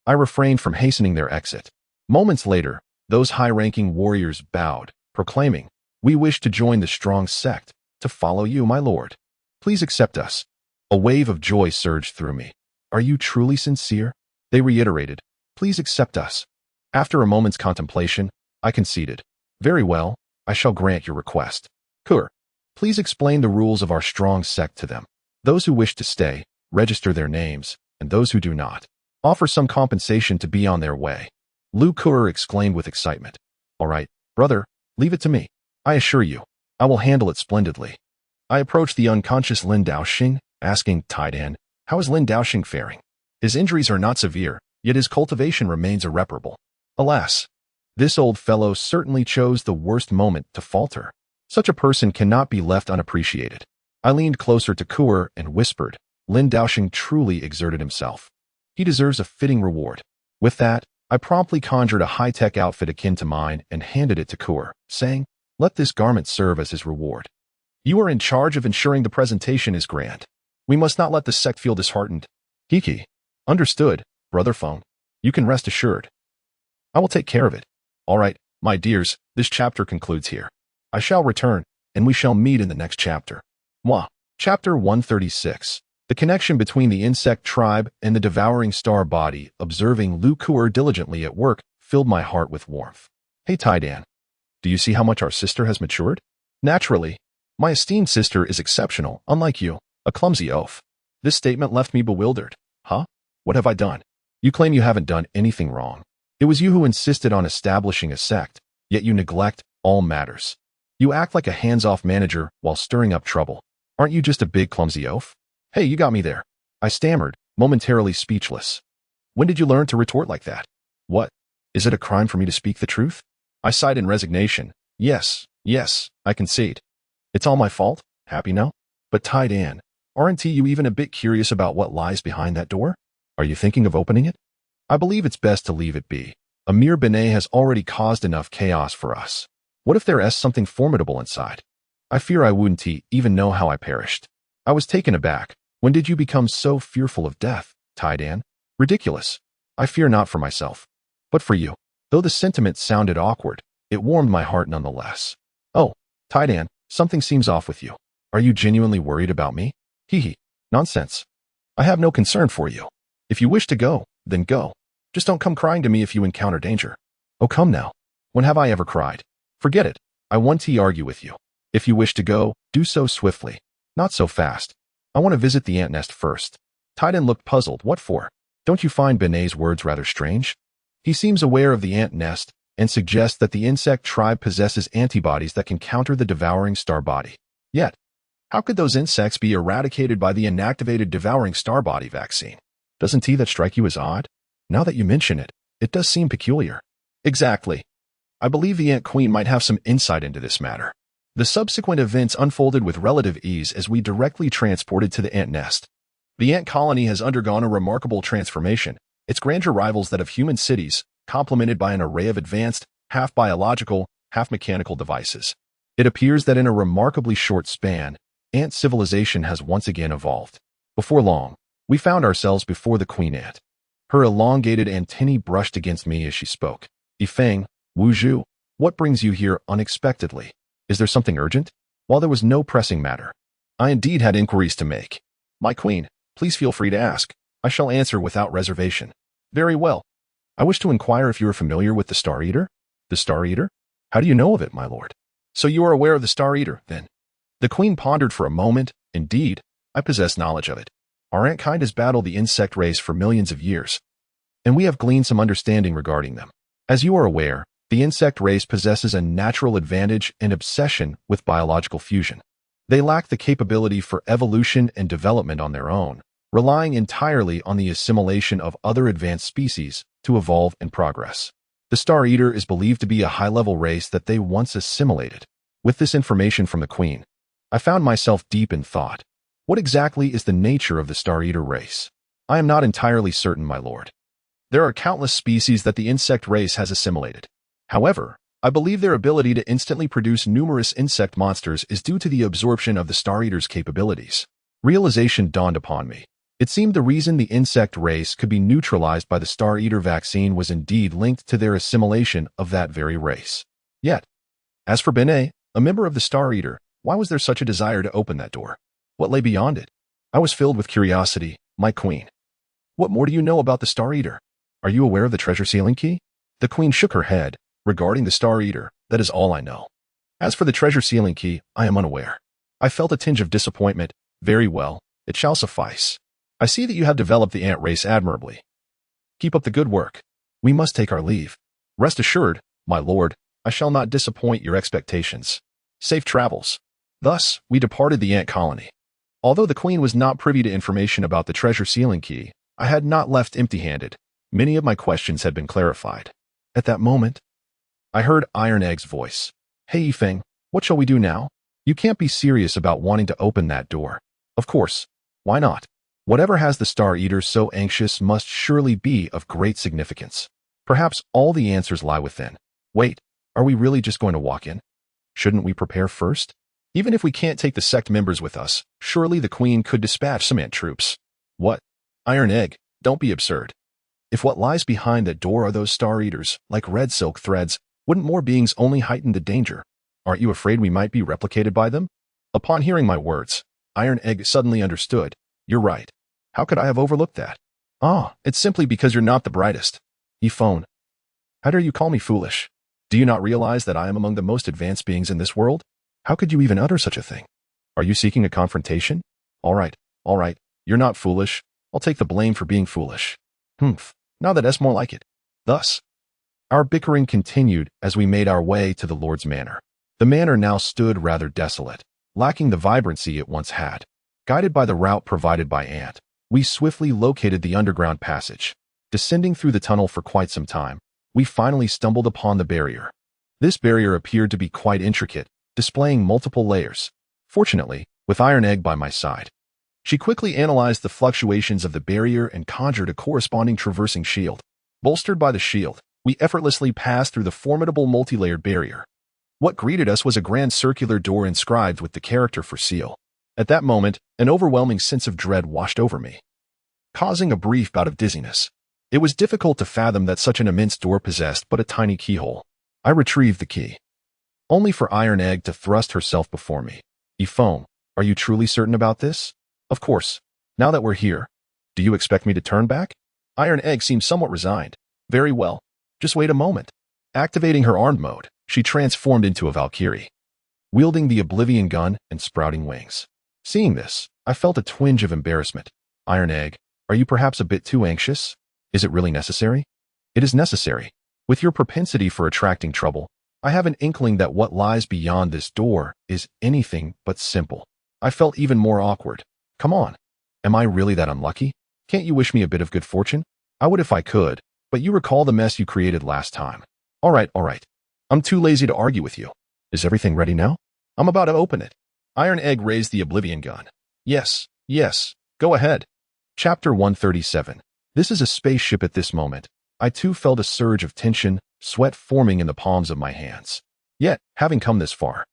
I refrained from hastening their exit. Moments later, those high-ranking warriors bowed, proclaiming, "We wish to join the strong sect, to follow you, my lord. Please accept us." A wave of joy surged through me. "Are you truly sincere?" They reiterated, "Please accept us." After a moment's contemplation, I conceded, "Very well, I shall grant your request. Kur, please explain the rules of our strong sect to them. Those who wish to stay, register their names, and those who do not, offer some compensation to be on their way." Lu Kur exclaimed with excitement, "All right, brother, leave it to me. I assure you, I will handle it splendidly." I approached the unconscious Lin Daoxing, asking Taidan, "How is Lin Daoxing faring? His injuries are not severe, yet his cultivation remains irreparable. Alas, this old fellow certainly chose the worst moment to falter. Such a person cannot be left unappreciated." I leaned closer to Kur and whispered, "Lin Daoxing truly exerted himself. He deserves a fitting reward." With that, I promptly conjured a high-tech outfit akin to mine and handed it to Kur, saying, "Let this garment serve as his reward. You are in charge of ensuring the presentation is grand. We must not let the sect feel disheartened." "Kiki. Understood, brother Phone. You can rest assured. I will take care of it." "All right, my dears, this chapter concludes here. I shall return, and we shall meet in the next chapter." Moi. Chapter 136. The connection between the insect tribe and the devouring star body. Observing Lu Kur diligently at work filled my heart with warmth. "Hey Taidan, do you see how much our sister has matured?" "Naturally. My esteemed sister is exceptional, unlike you, a clumsy oaf." This statement left me bewildered. "Huh? What have I done?" "You claim you haven't done anything wrong. It was you who insisted on establishing a sect, yet you neglect all matters. You act like a hands-off manager while stirring up trouble. Aren't you just a big clumsy oaf?" "Hey, you got me there." I stammered, momentarily speechless. "When did you learn to retort like that?" "What? Is it a crime for me to speak the truth?" I sighed in resignation. Yes, I concede. It's all my fault. Happy now?" "But Taidan, aren't you even a bit curious about what lies behind that door? Are you thinking of opening it?" "I believe it's best to leave it be. Amir Benet has already caused enough chaos for us. What if there is something formidable inside? I fear I wouldn't even know how I perished." I was taken aback. "When did you become so fearful of death, Taidan?" "Ridiculous. I fear not for myself, but for you." Though the sentiment sounded awkward, it warmed my heart nonetheless. "Oh, Taidan, something seems off with you. Are you genuinely worried about me?" "Hee. Nonsense. I have no concern for you. If you wish to go, then go. Just don't come crying to me if you encounter danger." "Oh, come now. When have I ever cried?" "Forget it. I want to argue with you. If you wish to go, do so swiftly. Not so fast. I want to visit the ant nest first." Taidan looked puzzled. "What for? Don't you find Benet's words rather strange? He seems aware of the ant nest and suggests that the insect tribe possesses antibodies that can counter the devouring star body. Yet, how could those insects be eradicated by the inactivated devouring star body vaccine? Doesn't that strike you as odd? Now that you mention it, it does seem peculiar." "Exactly. I believe the Ant Queen might have some insight into this matter." The subsequent events unfolded with relative ease as we directly transported to the ant nest. The ant colony has undergone a remarkable transformation. Its grandeur rivals that of human cities, complemented by an array of advanced, half-biological, half-mechanical devices. It appears that in a remarkably short span, ant civilization has once again evolved. Before long, we found ourselves before the queen ant. Her elongated antennae brushed against me as she spoke. "Yifeng, Wu Zhu, what brings you here unexpectedly? Is there something urgent?" While there was no pressing matter, I indeed had inquiries to make. "My queen, please feel free to ask. I shall answer without reservation." "Very well. I wish to inquire if you are familiar with the Star Eater." "The Star Eater? How do you know of it, my lord?" "So you are aware of the Star Eater, then?" The queen pondered for a moment. "Indeed, I possess knowledge of it. Our ant kind has battled the insect race for millions of years, and we have gleaned some understanding regarding them. As you are aware, the insect race possesses a natural advantage and obsession with biological fusion. They lack the capability for evolution and development on their own, relying entirely on the assimilation of other advanced species to evolve and progress. The Star Eater is believed to be a high-level race that they once assimilated. With this information from the queen, I found myself deep in thought. What exactly is the nature of the Star Eater race? I am not entirely certain, my lord. There are countless species that the insect race has assimilated. However, I believe their ability to instantly produce numerous insect monsters is due to the absorption of the Star Eater's capabilities. Realization dawned upon me. It seemed the reason the insect race could be neutralized by the Star Eater vaccine was indeed linked to their assimilation of that very race. Yet, as for Benet, a member of the Star Eater, why was there such a desire to open that door? What lay beyond it? I was filled with curiosity, my queen. What more do you know about the Star Eater? Are you aware of the treasure sealing key? The queen shook her head. Regarding the Star Eater, that is all I know. As for the treasure sealing key, I am unaware. I felt a tinge of disappointment. Very well, it shall suffice. I see that you have developed the ant race admirably. Keep up the good work. We must take our leave. Rest assured, my lord, I shall not disappoint your expectations. Safe travels. Thus, we departed the ant colony. Although the queen was not privy to information about the treasure sealing key, I had not left empty-handed. Many of my questions had been clarified. At that moment, I heard Iron Egg's voice. Hey Yifeng, what shall we do now? You can't be serious about wanting to open that door. Of course. Why not? Whatever has the Star Eater so anxious must surely be of great significance. Perhaps all the answers lie within. Wait, are we really just going to walk in? Shouldn't we prepare first? Even if we can't take the sect members with us, surely the queen could dispatch some ant troops. What? Iron Egg, don't be absurd. If what lies behind that door are those Star Eaters, like red silk threads, wouldn't more beings only heighten the danger? Aren't you afraid we might be replicated by them? Upon hearing my words, Iron Egg suddenly understood. You're right. How could I have overlooked that? Ah, it's simply because you're not the brightest. Yifeng, how dare you call me foolish? Do you not realize that I am among the most advanced beings in this world? How could you even utter such a thing? Are you seeking a confrontation? All right. You're not foolish. I'll take the blame for being foolish. Now that's more like it. Thus, our bickering continued as we made our way to the Lord's manor. The manor now stood rather desolate, lacking the vibrancy it once had. Guided by the route provided by Ant, we swiftly located the underground passage. Descending through the tunnel for quite some time, we finally stumbled upon the barrier. This barrier appeared to be quite intricate, displaying multiple layers. Fortunately, with Iron Egg by my side, she quickly analyzed the fluctuations of the barrier and conjured a corresponding traversing shield. Bolstered by the shield, we effortlessly passed through the formidable multi-layered barrier. What greeted us was a grand circular door inscribed with the character for seal. At that moment, an overwhelming sense of dread washed over me, causing a brief bout of dizziness. It was difficult to fathom that such an immense door possessed but a tiny keyhole. I retrieved the key, only for Iron Egg to thrust herself before me. Yifeng, are you truly certain about this? Of course. Now that we're here, do you expect me to turn back? Iron Egg seemed somewhat resigned. Very well. Just wait a moment. Activating her armed mode, she transformed into a Valkyrie, wielding the Oblivion gun and sprouting wings. Seeing this, I felt a twinge of embarrassment. Iron Egg, are you perhaps a bit too anxious? Is it really necessary? It is necessary. With your propensity for attracting trouble, I have an inkling that what lies beyond this door is anything but simple. I felt even more awkward. Come on. Am I really that unlucky? Can't you wish me a bit of good fortune? I would if I could, but you recall the mess you created last time. All right. I'm too lazy to argue with you. Is everything ready now? I'm about to open it. Iron Egg raised the Oblivion gun. Yes, go ahead. Chapter 137. This is a spaceship at this moment. I too felt a surge of tension, sweat forming in the palms of my hands. Yet, having come this far,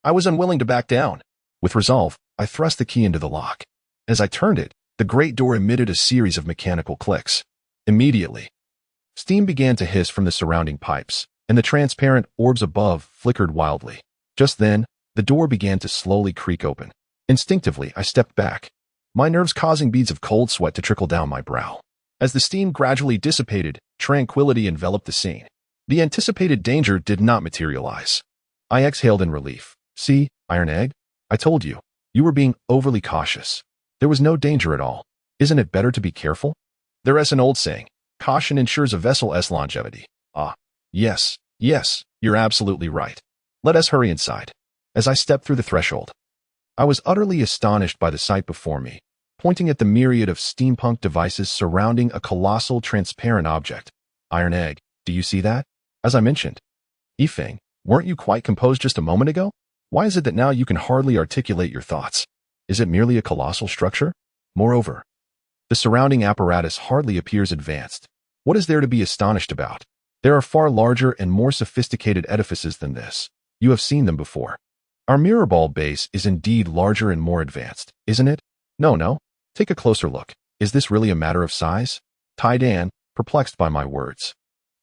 I was unwilling to back down. With resolve, I thrust the key into the lock. As I turned it, the great door emitted a series of mechanical clicks. Immediately, steam began to hiss from the surrounding pipes, and the transparent orbs above flickered wildly. Just then, the door began to slowly creak open. Instinctively, I stepped back, my nerves causing beads of cold sweat to trickle down my brow. As the steam gradually dissipated, tranquility enveloped the scene. The anticipated danger did not materialize. I exhaled in relief. See, Iron Egg? I told you. You were being overly cautious. There was no danger at all. Isn't it better to be careful? There is an old saying, caution ensures a vessel's longevity. Ah, yes, you're absolutely right. Let us hurry inside. As I stepped through the threshold, I was utterly astonished by the sight before me, pointing at the myriad of steampunk devices surrounding a colossal transparent object. Iron Egg, do you see that? As I mentioned, Yifeng, weren't you quite composed just a moment ago? Why is it that now you can hardly articulate your thoughts? Is it merely a colossal structure? Moreover, the surrounding apparatus hardly appears advanced. What is there to be astonished about? There are far larger and more sophisticated edifices than this. You have seen them before. Our mirror ball base is indeed larger and more advanced, isn't it? No. Take a closer look. Is this really a matter of size? Tai Dan, perplexed by my words,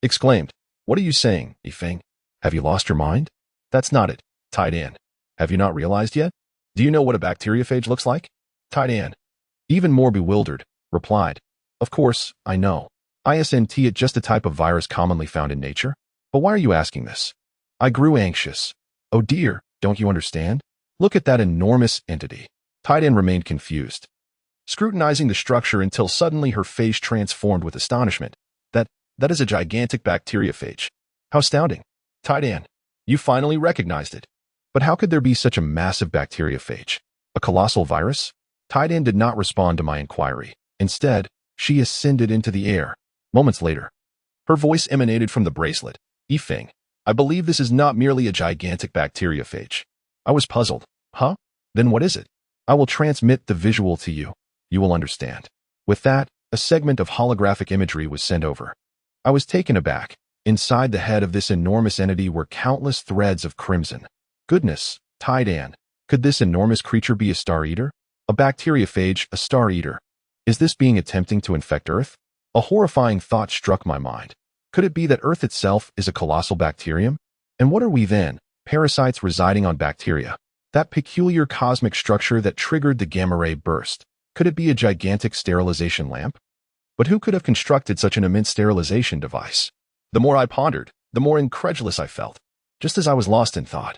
exclaimed, "What are you saying, Yifeng? Have you lost your mind?" "That's not it, Tai Dan. Have you not realized yet? Do you know what a bacteriophage looks like?" Tai Dan, even more bewildered, replied, "Of course, I know. Isn't it just a type of virus commonly found in nature? But why are you asking this?" I grew anxious. "Oh dear, don't you understand? Look at that enormous entity." Tai Dan remained confused, scrutinizing the structure until suddenly her face transformed with astonishment. That is a gigantic bacteriophage. How astounding. Tai Dan, you finally recognized it. But how could there be such a massive bacteriophage? A colossal virus? Tai Dan did not respond to my inquiry. Instead, she ascended into the air. Moments later, her voice emanated from the bracelet. "Yifeng, I believe this is not merely a gigantic bacteriophage." I was puzzled. Huh? Then what is it? I will transmit the visual to you. You will understand. With that, a segment of holographic imagery was sent over. I was taken aback. Inside the head of this enormous entity were countless threads of crimson. Goodness, Tai Dan, could this enormous creature be a star-eater? A bacteriophage, a star-eater. Is this being attempting to infect Earth? A horrifying thought struck my mind. Could it be that Earth itself is a colossal bacterium? And what are we then? Parasites residing on bacteria. That peculiar cosmic structure that triggered the gamma-ray burst. Could it be a gigantic sterilization lamp? But who could have constructed such an immense sterilization device? The more I pondered, the more incredulous I felt. Just as I was lost in thought,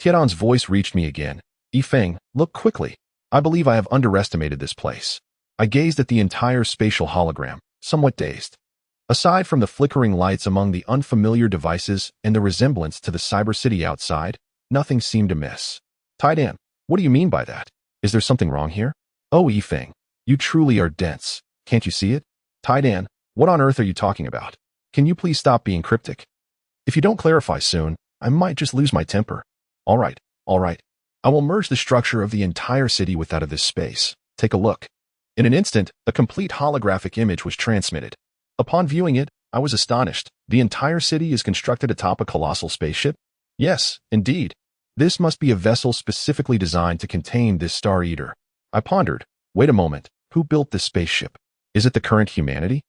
Tian's voice reached me again. "Yifeng, look quickly. I believe I have underestimated this place." I gazed at the entire spatial hologram, somewhat dazed. Aside from the flickering lights among the unfamiliar devices and the resemblance to the cyber city outside, nothing seemed amiss. Tai Dan, what do you mean by that? Is there something wrong here? Oh, Yifeng, you truly are dense. Can't you see it? Tai Dan, what on earth are you talking about? Can you please stop being cryptic? If you don't clarify soon, I might just lose my temper. All right. I will merge the structure of the entire city with that of this space. Take a look. In an instant, a complete holographic image was transmitted. Upon viewing it, I was astonished. The entire city is constructed atop a colossal spaceship? Yes, indeed. This must be a vessel specifically designed to contain this star-eater. I pondered. Wait a moment. Who built this spaceship? Is it the current humanity?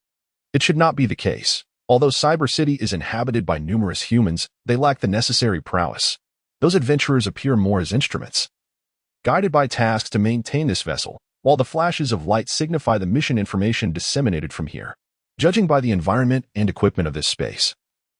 It should not be the case. Although Cyber City is inhabited by numerous humans, they lack the necessary prowess. Those adventurers appear more as instruments, guided by tasks to maintain this vessel, while the flashes of light signify the mission information disseminated from here. Judging by the environment and equipment of this space,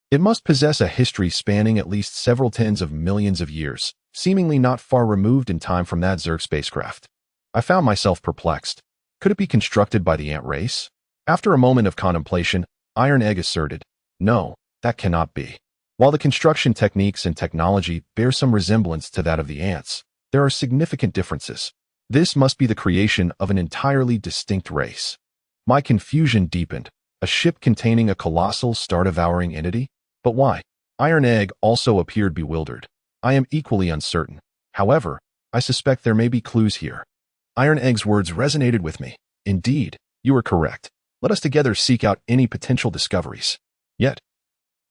it must possess a history spanning at least several tens of millions of years, seemingly not far removed in time from that Zerg spacecraft. I found myself perplexed. Could it be constructed by the ant race? After a moment of contemplation, Iron Egg asserted, "No, that cannot be. While the construction techniques and technology bear some resemblance to that of the ants, there are significant differences. This must be the creation of an entirely distinct race." My confusion deepened. A ship containing a colossal star-devouring entity? But why? Iron Egg also appeared bewildered. I am equally uncertain. However, I suspect there may be clues here. Iron Egg's words resonated with me. Indeed, you are correct. Let us together seek out any potential discoveries. Yet,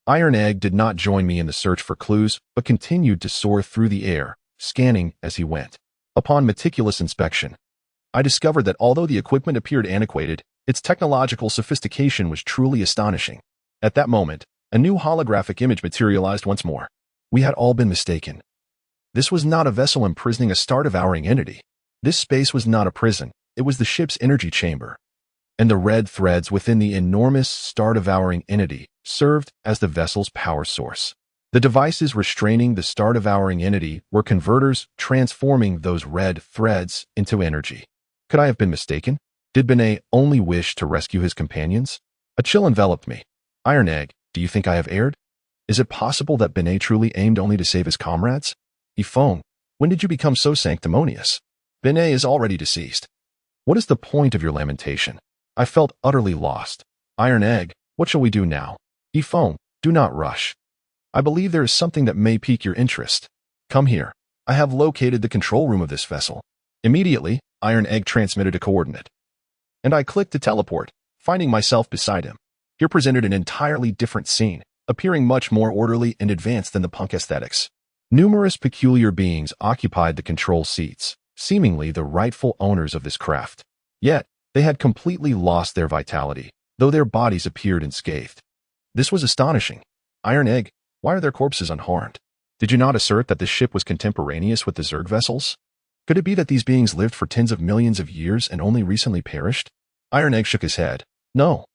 Iron Egg did not join me in the search for clues, but continued to soar through the air, scanning as he went. Upon meticulous inspection, I discovered that although the equipment appeared antiquated, its technological sophistication was truly astonishing. At that moment, a new holographic image materialized once more. We had all been mistaken. This was not a vessel imprisoning a star-devouring entity. This space was not a prison. It was the ship's energy chamber. And the red threads within the enormous star-devouring entity served as the vessel's power source. The devices restraining the star-devouring entity were converters transforming those red threads into energy. Could I have been mistaken? Did Benet only wish to rescue his companions? A chill enveloped me. Iron Egg, do you think I have erred? Is it possible that Benet truly aimed only to save his comrades? Yifeng, when did you become so sanctimonious? Benet is already deceased. What is the point of your lamentation? I felt utterly lost. Iron Egg, what shall we do now? Yifeng, do not rush. I believe there is something that may pique your interest. Come here. I have located the control room of this vessel. Immediately, Iron Egg transmitted a coordinate. And I clicked to teleport, finding myself beside him. here presented an entirely different scene, appearing much more orderly and advanced than the punk aesthetics. Numerous peculiar beings occupied the control seats, seemingly the rightful owners of this craft. Yet, they had completely lost their vitality, though their bodies appeared unscathed. This was astonishing. Iron Egg, why are their corpses unharmed? Did you not assert that this ship was contemporaneous with the Zerg vessels? Could it be that these beings lived for tens of millions of years and only recently perished? Iron Egg shook his head. No.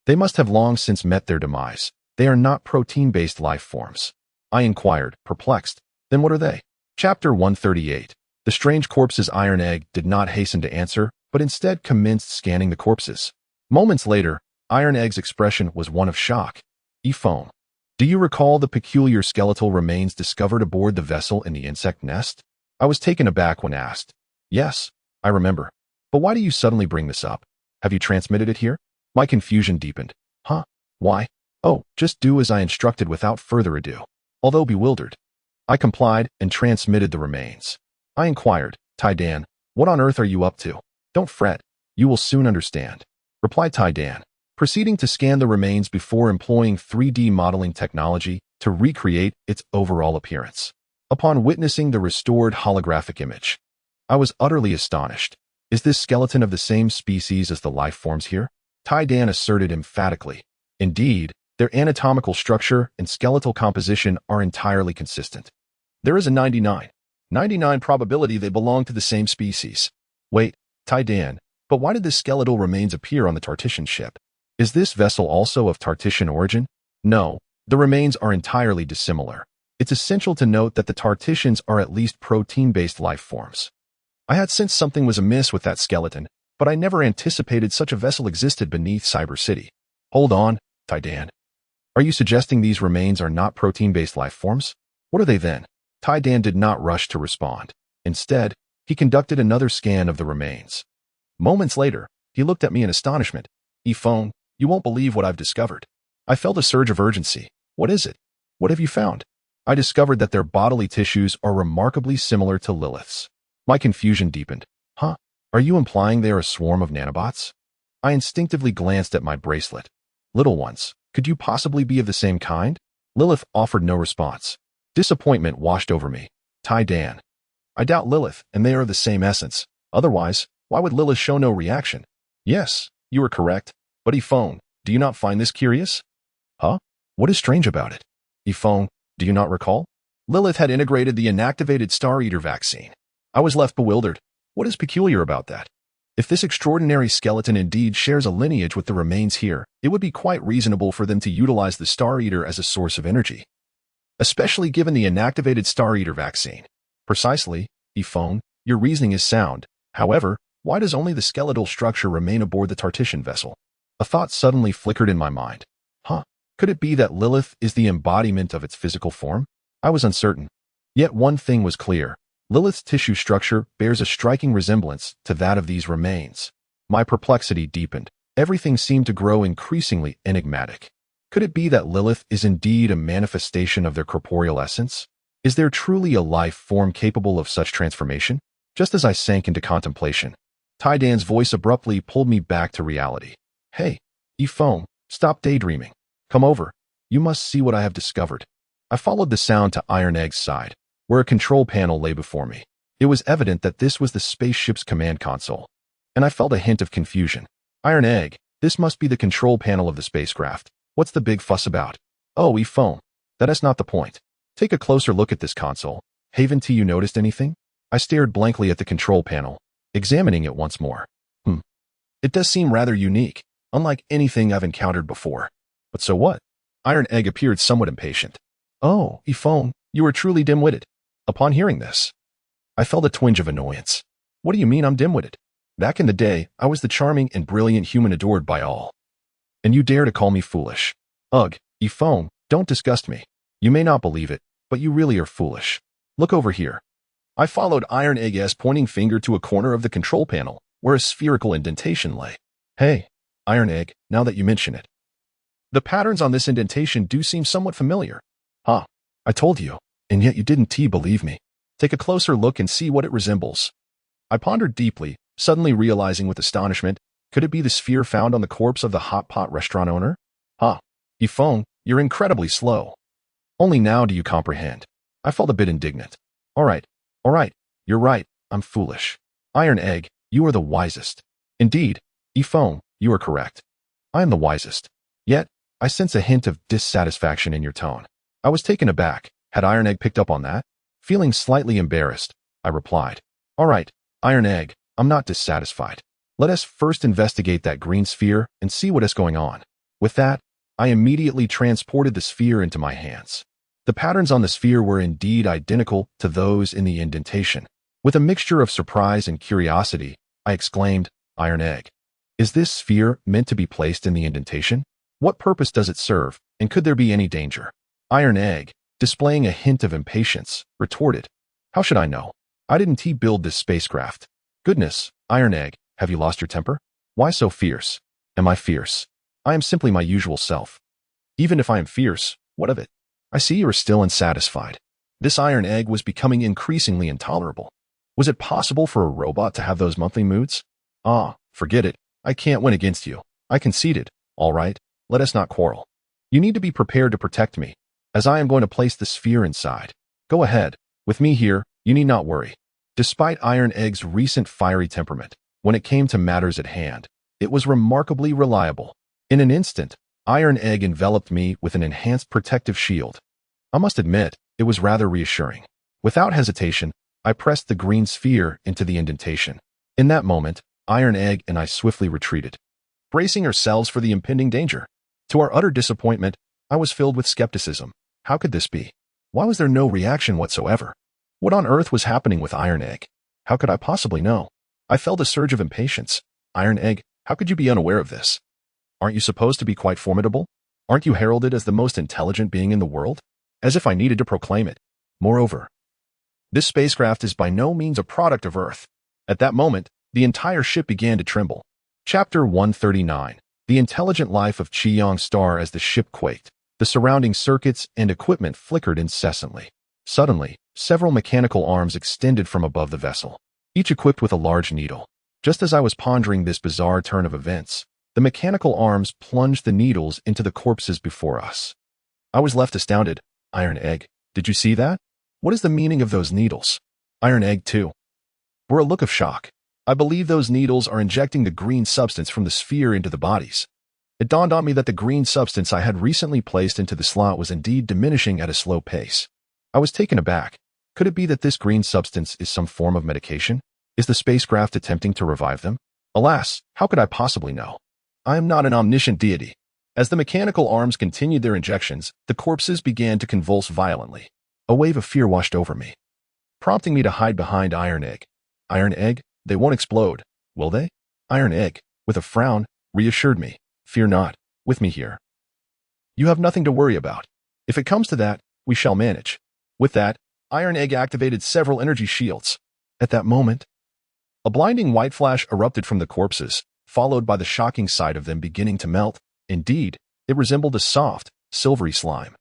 They must have long since met their demise. They are not protein-based life forms. I inquired, perplexed. Then what are they? Chapter 138. The strange corpses. Iron Egg did not hasten to answer, but instead commenced scanning the corpses. Moments later, Iron Egg's expression was one of shock. Phone. Do you recall the peculiar skeletal remains discovered aboard the vessel in the insect nest? I was taken aback when asked. Yes, I remember. But why do you suddenly bring this up? Have you transmitted it here? My confusion deepened. Huh? Why? Oh, just do as I instructed without further ado. Although bewildered, I complied and transmitted the remains. I inquired, Tai-Dan, what on earth are you up to? Don't fret. You will soon understand, replied Tai-Dan, proceeding to scan the remains before employing 3D modeling technology to recreate its overall appearance. Upon witnessing the restored holographic image, I was utterly astonished. Is this skeleton of the same species as the life forms here? Tai-Dan asserted emphatically. Indeed, their anatomical structure and skeletal composition are entirely consistent. There is a 99 probability they belong to the same species. Wait, Tai-Dan, but why did the skeletal remains appear on the Tartessian ship? Is this vessel also of Tartessian origin? No, the remains are entirely dissimilar. It's essential to note that the Tartessians are at least protein-based life forms. I had sensed something was amiss with that skeleton, but I never anticipated such a vessel existed beneath Cyber City. Hold on, Tai-Dan. Are you suggesting these remains are not protein-based life forms? What are they then? Tai-Dan did not rush to respond. Instead, he conducted another scan of the remains. Moments later, he looked at me in astonishment. Phone, you won't believe what I've discovered. I felt a surge of urgency. What is it? What have you found? I discovered that their bodily tissues are remarkably similar to Lilith's. My confusion deepened. Huh? Are you implying they are a swarm of nanobots? I instinctively glanced at my bracelet. Little ones, could you possibly be of the same kind? Lilith offered no response. Disappointment washed over me. Tai-Dan. I doubt Lilith, and they are of the same essence. Otherwise, why would Lilith show no reaction? Yes, you are correct. But Phone, do you not find this curious? Huh? What is strange about it? Phone, do you not recall? Lilith had integrated the inactivated Star Eater vaccine. I was left bewildered. What is peculiar about that? If this extraordinary skeleton indeed shares a lineage with the remains here, it would be quite reasonable for them to utilize the Star Eater as a source of energy, especially given the inactivated Star Eater vaccine. Precisely, Phone, your reasoning is sound. However, why does only the skeletal structure remain aboard the Tartessian vessel? A thought suddenly flickered in my mind. Huh? Could it be that Lilith is the embodiment of its physical form? I was uncertain. Yet one thing was clear. Lilith's tissue structure bears a striking resemblance to that of these remains. My perplexity deepened. Everything seemed to grow increasingly enigmatic. Could it be that Lilith is indeed a manifestation of their corporeal essence? Is there truly a life form capable of such transformation? Just as I sank into contemplation, Tai-Dan's voice abruptly pulled me back to reality. Hey, Phone, stop daydreaming. Come over. You must see what I have discovered. I followed the sound to Iron Egg's side, where a control panel lay before me. It was evident that this was the spaceship's command console, and I felt a hint of confusion. Iron Egg, this must be the control panel of the spacecraft. What's the big fuss about? Oh, Phone, that is not the point. Take a closer look at this console. Haven't you noticed anything? I stared blankly at the control panel, examining it once more. It does seem rather unique, unlike anything I've encountered before. But so what? Iron Egg appeared somewhat impatient. Oh, Phone, you are truly dim-witted. Upon hearing this, I felt a twinge of annoyance. What do you mean I'm dim-witted? Back in the day, I was the charming and brilliant human adored by all. And you dare to call me foolish. Ugh, Phone, don't disgust me. You may not believe it, but you really are foolish. Look over here. I followed Iron Egg's pointing finger to a corner of the control panel, where a spherical indentation lay. Hey, Iron Egg, now that you mention it. The patterns on this indentation do seem somewhat familiar. Huh, I told you, and yet you didn't believe me. Take a closer look and see what it resembles. I pondered deeply, suddenly realizing with astonishment, could it be the sphere found on the corpse of the hot pot restaurant owner? Ifong, you're incredibly slow. Only now do you comprehend. I felt a bit indignant. All right, you're right, I'm foolish. Iron Egg, you are the wisest. Indeed, Ifong, you are correct. I am the wisest. Yet, I sense a hint of dissatisfaction in your tone. I was taken aback. Had Iron Egg picked up on that? Feeling slightly embarrassed, I replied. All right, Iron Egg, I'm not dissatisfied. Let us first investigate that green sphere and see what is going on. With that, I immediately transported the sphere into my hands. The patterns on the sphere were indeed identical to those in the indentation. With a mixture of surprise and curiosity, I exclaimed, Iron Egg, is this sphere meant to be placed in the indentation? What purpose does it serve, and could there be any danger? Iron Egg, displaying a hint of impatience, retorted, how should I know? I didn't build this spacecraft. Goodness, Iron Egg, have you lost your temper? Why so fierce? Am I fierce? I am simply my usual self. Even if I am fierce, what of it? I see you are still unsatisfied. This Iron Egg was becoming increasingly intolerable. Was it possible for a robot to have those monthly moods? Ah, forget it. I can't win against you. I conceded. All right, let us not quarrel. You need to be prepared to protect me, as I am going to place the sphere inside. Go ahead. With me here, you need not worry. Despite Iron Egg's recent fiery temperament, when it came to matters at hand, it was remarkably reliable. In an instant, Iron Egg enveloped me with an enhanced protective shield. I must admit, it was rather reassuring. Without hesitation, I pressed the green sphere into the indentation. In that moment, Iron Egg and I swiftly retreated, bracing ourselves for the impending danger. To our utter disappointment, I was filled with skepticism. How could this be? Why was there no reaction whatsoever? What on earth was happening with Iron Egg? How could I possibly know? I felt a surge of impatience. Iron Egg, how could you be unaware of this? Aren't you supposed to be quite formidable? Aren't you heralded as the most intelligent being in the world? As if I needed to proclaim it. Moreover, this spacecraft is by no means a product of Earth. At that moment, the entire ship began to tremble. Chapter 139. The intelligent life of Chi-Yang Star. As the ship quaked, the surrounding circuits and equipment flickered incessantly. Suddenly, several mechanical arms extended from above the vessel, each equipped with a large needle. Just as I was pondering this bizarre turn of events, the mechanical arms plunged the needles into the corpses before us. I was left astounded. Iron Egg, did you see that? What is the meaning of those needles? Iron Egg, too, bore a look of shock. I believe those needles are injecting the green substance from the sphere into the bodies. It dawned on me that the green substance I had recently placed into the slot was indeed diminishing at a slow pace. I was taken aback. Could it be that this green substance is some form of medication? Is the spacecraft attempting to revive them? Alas, how could I possibly know? I am not an omniscient deity. As the mechanical arms continued their injections, the corpses began to convulse violently. A wave of fear washed over me, prompting me to hide behind Iron Egg. Iron Egg, they won't explode, will they? Iron Egg, with a frown, reassured me. Fear not, with me here. You have nothing to worry about. If it comes to that, we shall manage. With that, Iron Egg activated several energy shields. At that moment, a blinding white flash erupted from the corpses, followed by the shocking sight of them beginning to melt. Indeed, it resembled a soft, silvery slime,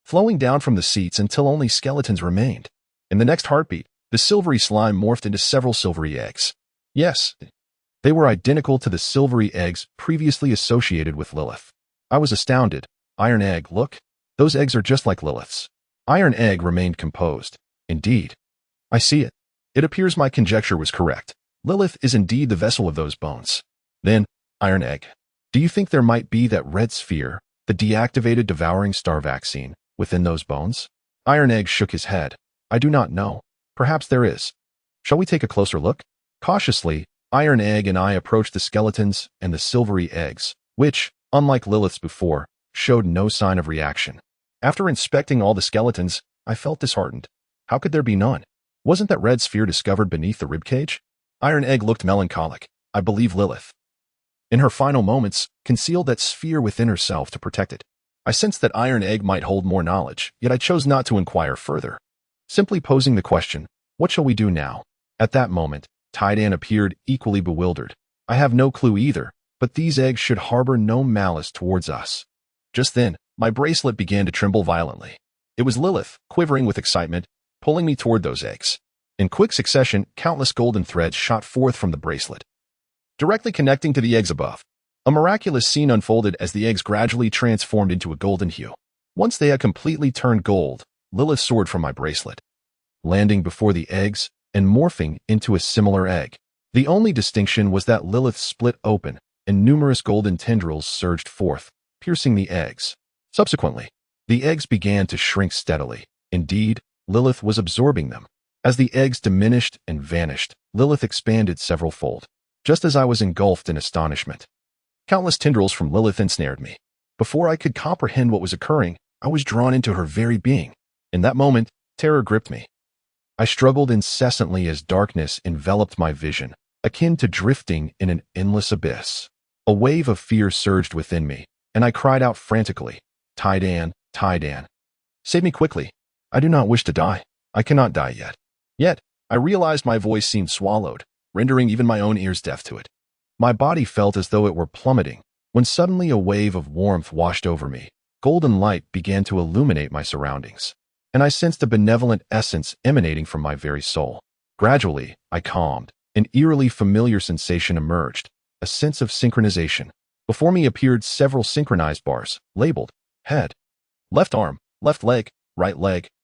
flowing down from the seats until only skeletons remained. In the next heartbeat, the silvery slime morphed into several silvery eggs. Yes, they were identical to the silvery eggs previously associated with Lilith. I was astounded. Iron Egg, look. Those eggs are just like Lilith's. Iron Egg remained composed. Indeed. I see it. It appears my conjecture was correct. Lilith is indeed the vessel of those bones. Then, Iron Egg, do you think there might be that red sphere, the deactivated devouring star vaccine, within those bones? Iron Egg shook his head. I do not know. Perhaps there is. Shall we take a closer look? Cautiously, Iron Egg and I approached the skeletons and the silvery eggs, which, unlike Lilith's before, showed no sign of reaction. After inspecting all the skeletons, I felt disheartened. How could there be none? Wasn't that red sphere discovered beneath the ribcage? Iron Egg looked melancholic. I believe Lilith, in her final moments, concealed that sphere within herself to protect it. I sensed that Iron Egg might hold more knowledge, yet I chose not to inquire further, simply posing the question, what shall we do now? At that moment, Tidan appeared equally bewildered. I have no clue either, but these eggs should harbor no malice towards us. Just then, my bracelet began to tremble violently. It was Lilith, quivering with excitement, pulling me toward those eggs. In quick succession, countless golden threads shot forth from the bracelet, directly connecting to the eggs above. A miraculous scene unfolded as the eggs gradually transformed into a golden hue. Once they had completely turned gold, Lilith soared from my bracelet, landing before the eggs and morphing into a similar egg. The only distinction was that Lilith split open, and numerous golden tendrils surged forth, piercing the eggs. Subsequently, the eggs began to shrink steadily. Indeed, Lilith was absorbing them. As the eggs diminished and vanished, Lilith expanded several-fold, just as I was engulfed in astonishment. Countless tendrils from Lilith ensnared me. Before I could comprehend what was occurring, I was drawn into her very being. In that moment, terror gripped me. I struggled incessantly as darkness enveloped my vision, akin to drifting in an endless abyss. A wave of fear surged within me, and I cried out frantically, "Taidan, Taidan. Save me quickly. I do not wish to die. I cannot die yet." Yet, I realized my voice seemed swallowed, rendering even my own ears deaf to it. My body felt as though it were plummeting, when suddenly a wave of warmth washed over me. Golden light began to illuminate my surroundings, and I sensed a benevolent essence emanating from my very soul. Gradually, I calmed. An eerily familiar sensation emerged, a sense of synchronization. Before me appeared several synchronized bars, labeled head, left arm, left leg,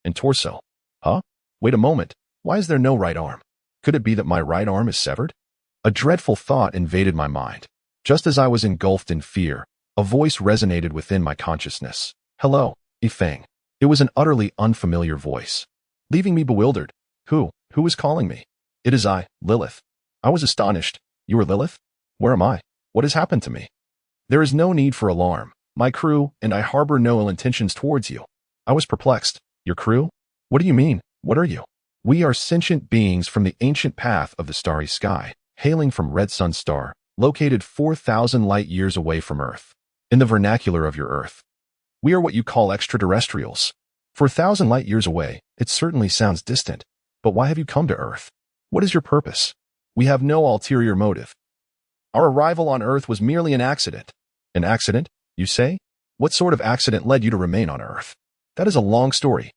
and torso. Huh? Wait a moment. Why is there no right arm? Could it be that my right arm is severed? A dreadful thought invaded my mind. Just as I was engulfed in fear, a voice resonated within my consciousness. "Hello, Yifeng." It was an utterly unfamiliar voice, leaving me bewildered. Who is calling me? It is I, Lilith. I was astonished. You are Lilith? Where am I? What has happened to me? There is no need for alarm. My crew and I harbor no ill intentions towards you. I was perplexed. Your crew? What do you mean? What are you? We are sentient beings from the ancient path of the starry sky, hailing from Red Sun Star, located 4,000 light-years away from Earth. In the vernacular of your Earth, we are what you call extraterrestrials. For 1,000 light-years away, it certainly sounds distant. But why have you come to Earth? What is your purpose? We have no ulterior motive. Our arrival on Earth was merely an accident. An accident, you say? What sort of accident led you to remain on Earth? That is a long story.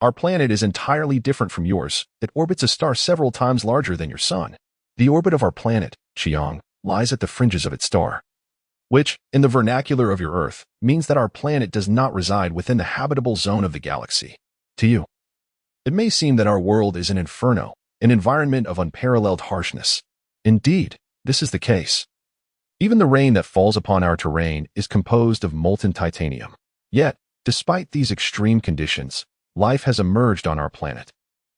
Our planet is entirely different from yours. It orbits a star several times larger than your sun. The orbit of our planet, Chiang, lies at the fringes of its star, which, in the vernacular of your Earth, means that our planet does not reside within the habitable zone of the galaxy. To you, it may seem that our world is an inferno, an environment of unparalleled harshness. Indeed, this is the case. Even the rain that falls upon our terrain is composed of molten titanium. Yet, despite these extreme conditions, life has emerged on our planet,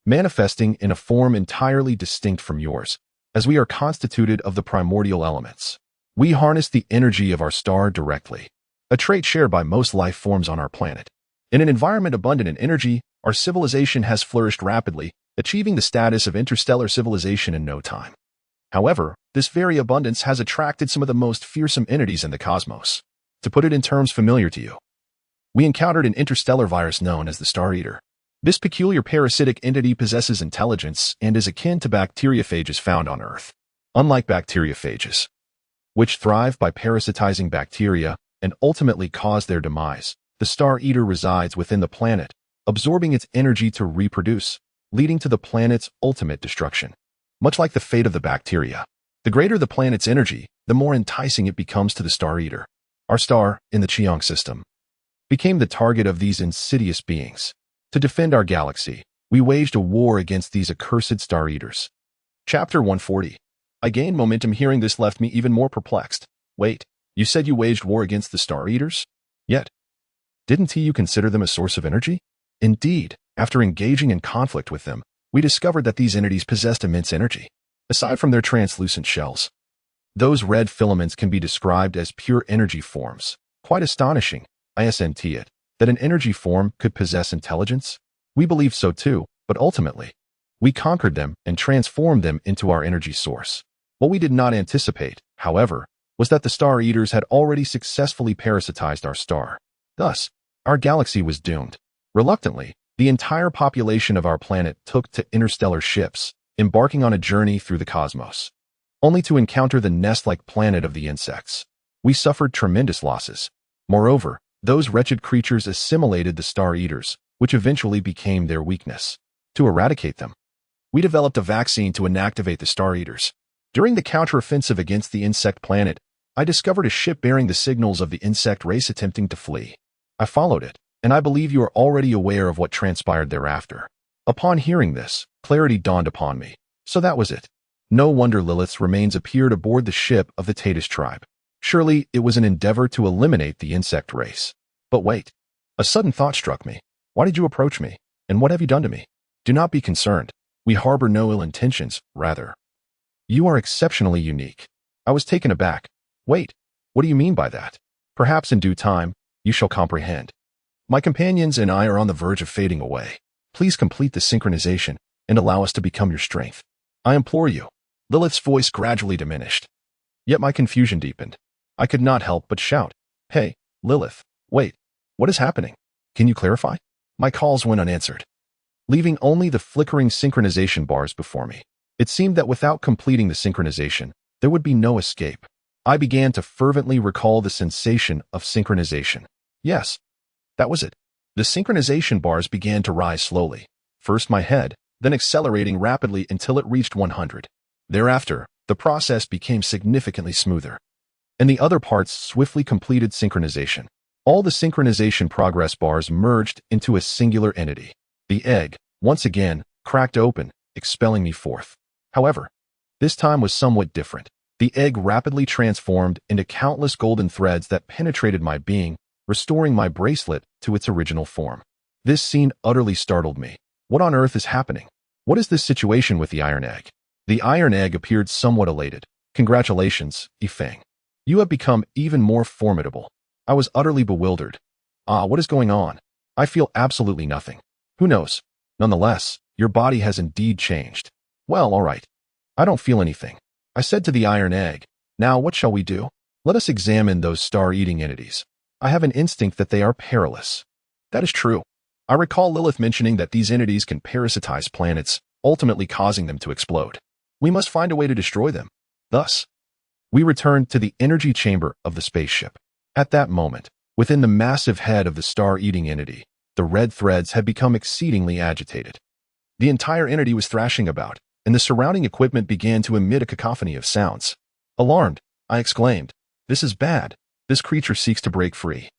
manifesting in a form entirely distinct from yours, as we are constituted of the primordial elements. We harness the energy of our star directly, a trait shared by most life forms on our planet. In an environment abundant in energy, our civilization has flourished rapidly, achieving the status of interstellar civilization in no time. However, this very abundance has attracted some of the most fearsome entities in the cosmos. To put it in terms familiar to you, we encountered an interstellar virus known as the Star Eater. This peculiar parasitic entity possesses intelligence and is akin to bacteriophages found on Earth. Unlike bacteriophages, which thrive by parasitizing bacteria and ultimately cause their demise, the Star Eater resides within the planet, absorbing its energy to reproduce, leading to the planet's ultimate destruction. Much like the fate of the bacteria, the greater the planet's energy, the more enticing it becomes to the Star Eater. Our star, in the Chiang system, became the target of these insidious beings. To defend our galaxy, we waged a war against these accursed Star Eaters. Chapter 140. I gained momentum. Hearing this left me even more perplexed. Wait, you said you waged war against the Star Eaters? Yet, didn't you consider them a source of energy? Indeed, after engaging in conflict with them, we discovered that these entities possessed immense energy. Aside from their translucent shells, those red filaments can be described as pure energy forms. Quite astonishing, isn't it, that an energy form could possess intelligence? We believed so too, but ultimately, we conquered them and transformed them into our energy source. What we did not anticipate, however, was that the Star Eaters had already successfully parasitized our star. Thus, our galaxy was doomed. Reluctantly, the entire population of our planet took to interstellar ships, embarking on a journey through the cosmos, only to encounter the nest-like planet of the insects. We suffered tremendous losses. Moreover, those wretched creatures assimilated the Star Eaters, which eventually became their weakness. To eradicate them, we developed a vaccine to inactivate the Star Eaters. During the counteroffensive against the insect planet, I discovered a ship bearing the signals of the insect race attempting to flee. I followed it, and I believe you are already aware of what transpired thereafter. Upon hearing this, clarity dawned upon me. So that was it. No wonder Lilith's remains appeared aboard the ship of the Tatus tribe. Surely it was an endeavor to eliminate the insect race. But wait. A sudden thought struck me. Why did you approach me? And what have you done to me? Do not be concerned. We harbor no ill intentions, rather. You are exceptionally unique. I was taken aback. Wait, what do you mean by that? Perhaps in due time, you shall comprehend. My companions and I are on the verge of fading away. Please complete the synchronization and allow us to become your strength. I implore you. Lilith's voice gradually diminished. Yet my confusion deepened. I could not help but shout, Hey, Lilith, wait, what is happening? Can you clarify? My calls went unanswered, leaving only the flickering synchronization bars before me. It seemed that without completing the synchronization, there would be no escape. I began to fervently recall the sensation of synchronization. Yes, that was it. The synchronization bars began to rise slowly, first my head, then accelerating rapidly until it reached 100. Thereafter, the process became significantly smoother, and the other parts swiftly completed synchronization. All the synchronization progress bars merged into a singular entity. The egg, once again, cracked open, expelling me forth. However, this time was somewhat different. The egg rapidly transformed into countless golden threads that penetrated my being, restoring my bracelet to its original form. This scene utterly startled me. What on earth is happening? What is this situation with the iron egg? The iron egg appeared somewhat elated. Congratulations, Yifeng. You have become even more formidable. I was utterly bewildered. What is going on? I feel absolutely nothing. Who knows? Nonetheless, your body has indeed changed. Well, all right. I don't feel anything. I said to the iron egg, Now what shall we do? Let us examine those star-eating entities. I have an instinct that they are perilous. That is true. I recall Lilith mentioning that these entities can parasitize planets, ultimately causing them to explode. We must find a way to destroy them. Thus, we returned to the energy chamber of the spaceship. At that moment, within the massive head of the star-eating entity, the red threads had become exceedingly agitated. The entire entity was thrashing about, and the surrounding equipment began to emit a cacophony of sounds. Alarmed, I exclaimed, This is bad. This creature seeks to break free.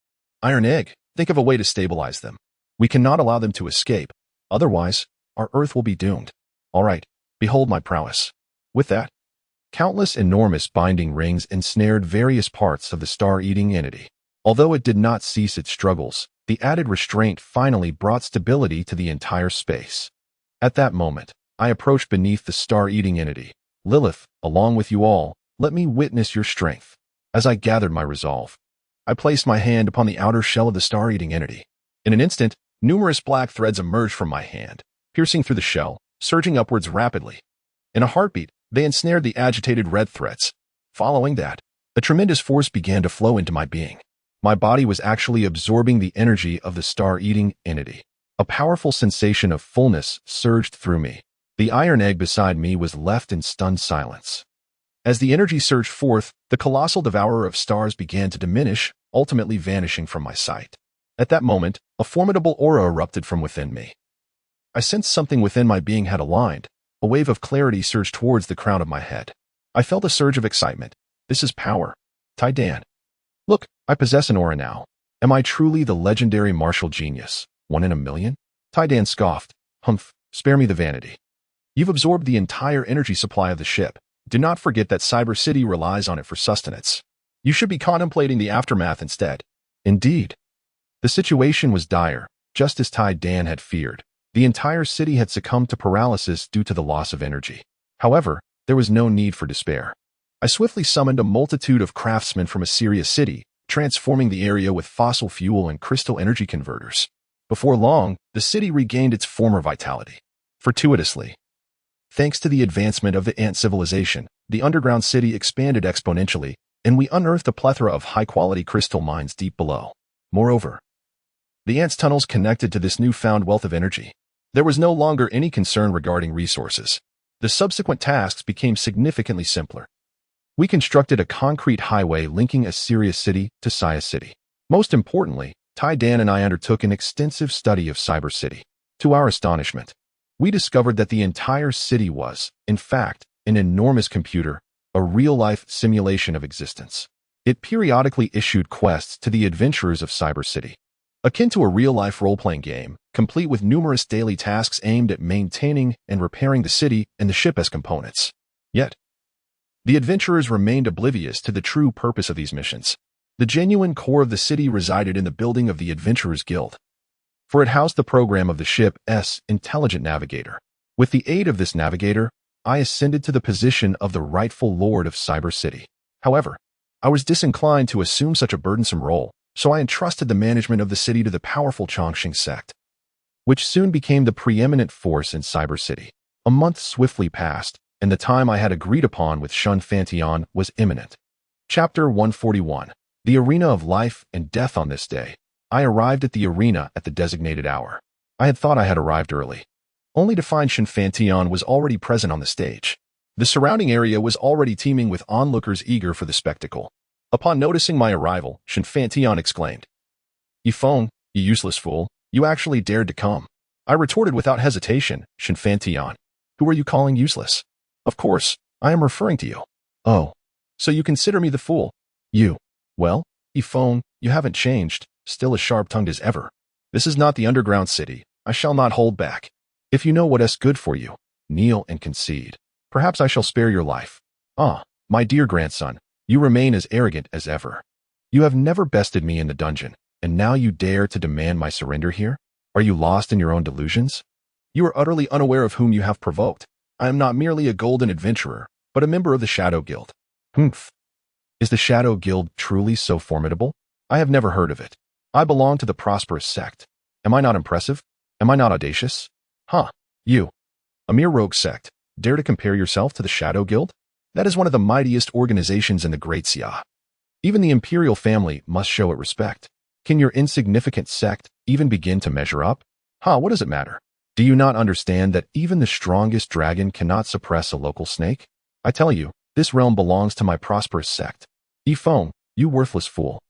Iron Egg, think of a way to stabilize them. We cannot allow them to escape. Otherwise, our Earth will be doomed. All right, behold my prowess. With that, countless enormous binding rings ensnared various parts of the star-eating entity. Although it did not cease its struggles, the added restraint finally brought stability to the entire space. At that moment, I approached beneath the star-eating entity. Lilith, along with you all, let me witness your strength. As I gathered my resolve, I placed my hand upon the outer shell of the star-eating entity. In an instant, numerous black threads emerged from my hand, piercing through the shell, surging upwards rapidly. In a heartbeat, they ensnared the agitated red threads. Following that, a tremendous force began to flow into my being. My body was actually absorbing the energy of the star-eating entity. A powerful sensation of fullness surged through me. The iron egg beside me was left in stunned silence. As the energy surged forth, the colossal devourer of stars began to diminish, ultimately vanishing from my sight. At that moment, a formidable aura erupted from within me. I sensed something within my being had aligned. A wave of clarity surged towards the crown of my head. I felt a surge of excitement. This is power. Taidan. Look, I possess an aura now. Am I truly the legendary martial genius? 1 in a million? Taidan scoffed. Humph, spare me the vanity. You've absorbed the entire energy supply of the ship. Do not forget that Cyber City relies on it for sustenance. You should be contemplating the aftermath instead. Indeed. The situation was dire, just as Taidan had feared. The entire city had succumbed to paralysis due to the loss of energy. However, there was no need for despair. I swiftly summoned a multitude of craftsmen from Assyria City, transforming the area with fossil fuel and crystal energy converters. Before long, the city regained its former vitality. Fortuitously, thanks to the advancement of the ant civilization, the underground city expanded exponentially, and we unearthed a plethora of high-quality crystal mines deep below. Moreover, the ants' tunnels connected to this newfound wealth of energy. There was no longer any concern regarding resources. The subsequent tasks became significantly simpler. We constructed a concrete highway linking Assyria City to Saya City. Most importantly, Taidan and I undertook an extensive study of Cyber City. To our astonishment, we discovered that the entire city was, in fact, an enormous computer, a real-life simulation of existence. It periodically issued quests to the adventurers of Cyber City, akin to a real-life role-playing game, complete with numerous daily tasks aimed at maintaining and repairing the city and the ship as components. Yet, the adventurers remained oblivious to the true purpose of these missions. The genuine core of the city resided in the building of the Adventurers Guild, for it housed the program of the ship's intelligent navigator. With the aid of this navigator, I ascended to the position of the rightful lord of Cyber City. However, I was disinclined to assume such a burdensome role, so I entrusted the management of the city to the powerful Chongqing sect, which soon became the preeminent force in Cyber City. A month swiftly passed, and the time I had agreed upon with Shun Fantion was imminent. Chapter 141. The Arena of Life and Death. On this day, I arrived at the arena at the designated hour. I had thought I had arrived early, only to find Shun Fantion was already present on the stage. The surrounding area was already teeming with onlookers eager for the spectacle. Upon noticing my arrival, Shun Fantion exclaimed, "Yifeng, you useless fool, you actually dared to come." I retorted without hesitation, "Shun Fantion, who are you calling useless?" "Of course, I am referring to you." "Oh, so you consider me the fool? You. Well, Yifeng, you haven't changed, still as sharp-tongued as ever. This is not the underground city. I shall not hold back. If you know what is good for you, kneel and concede. Perhaps I shall spare your life." "Ah, my dear grandson, you remain as arrogant as ever. You have never bested me in the dungeon, and now you dare to demand my surrender here? Are you lost in your own delusions? You are utterly unaware of whom you have provoked. I am not merely a golden adventurer, but a member of the Shadow Guild." "Humph. Is the Shadow Guild truly so formidable? I have never heard of it. I belong to the prosperous sect. Am I not impressive? Am I not audacious? Huh, you, a mere rogue sect, dare to compare yourself to the Shadow Guild? That is one of the mightiest organizations in the Great Xia. Even the imperial family must show it respect. Can your insignificant sect even begin to measure up? What does it matter? Do you not understand that even the strongest dragon cannot suppress a local snake? I tell you, this realm belongs to my prosperous sect. Yifeng, you worthless fool.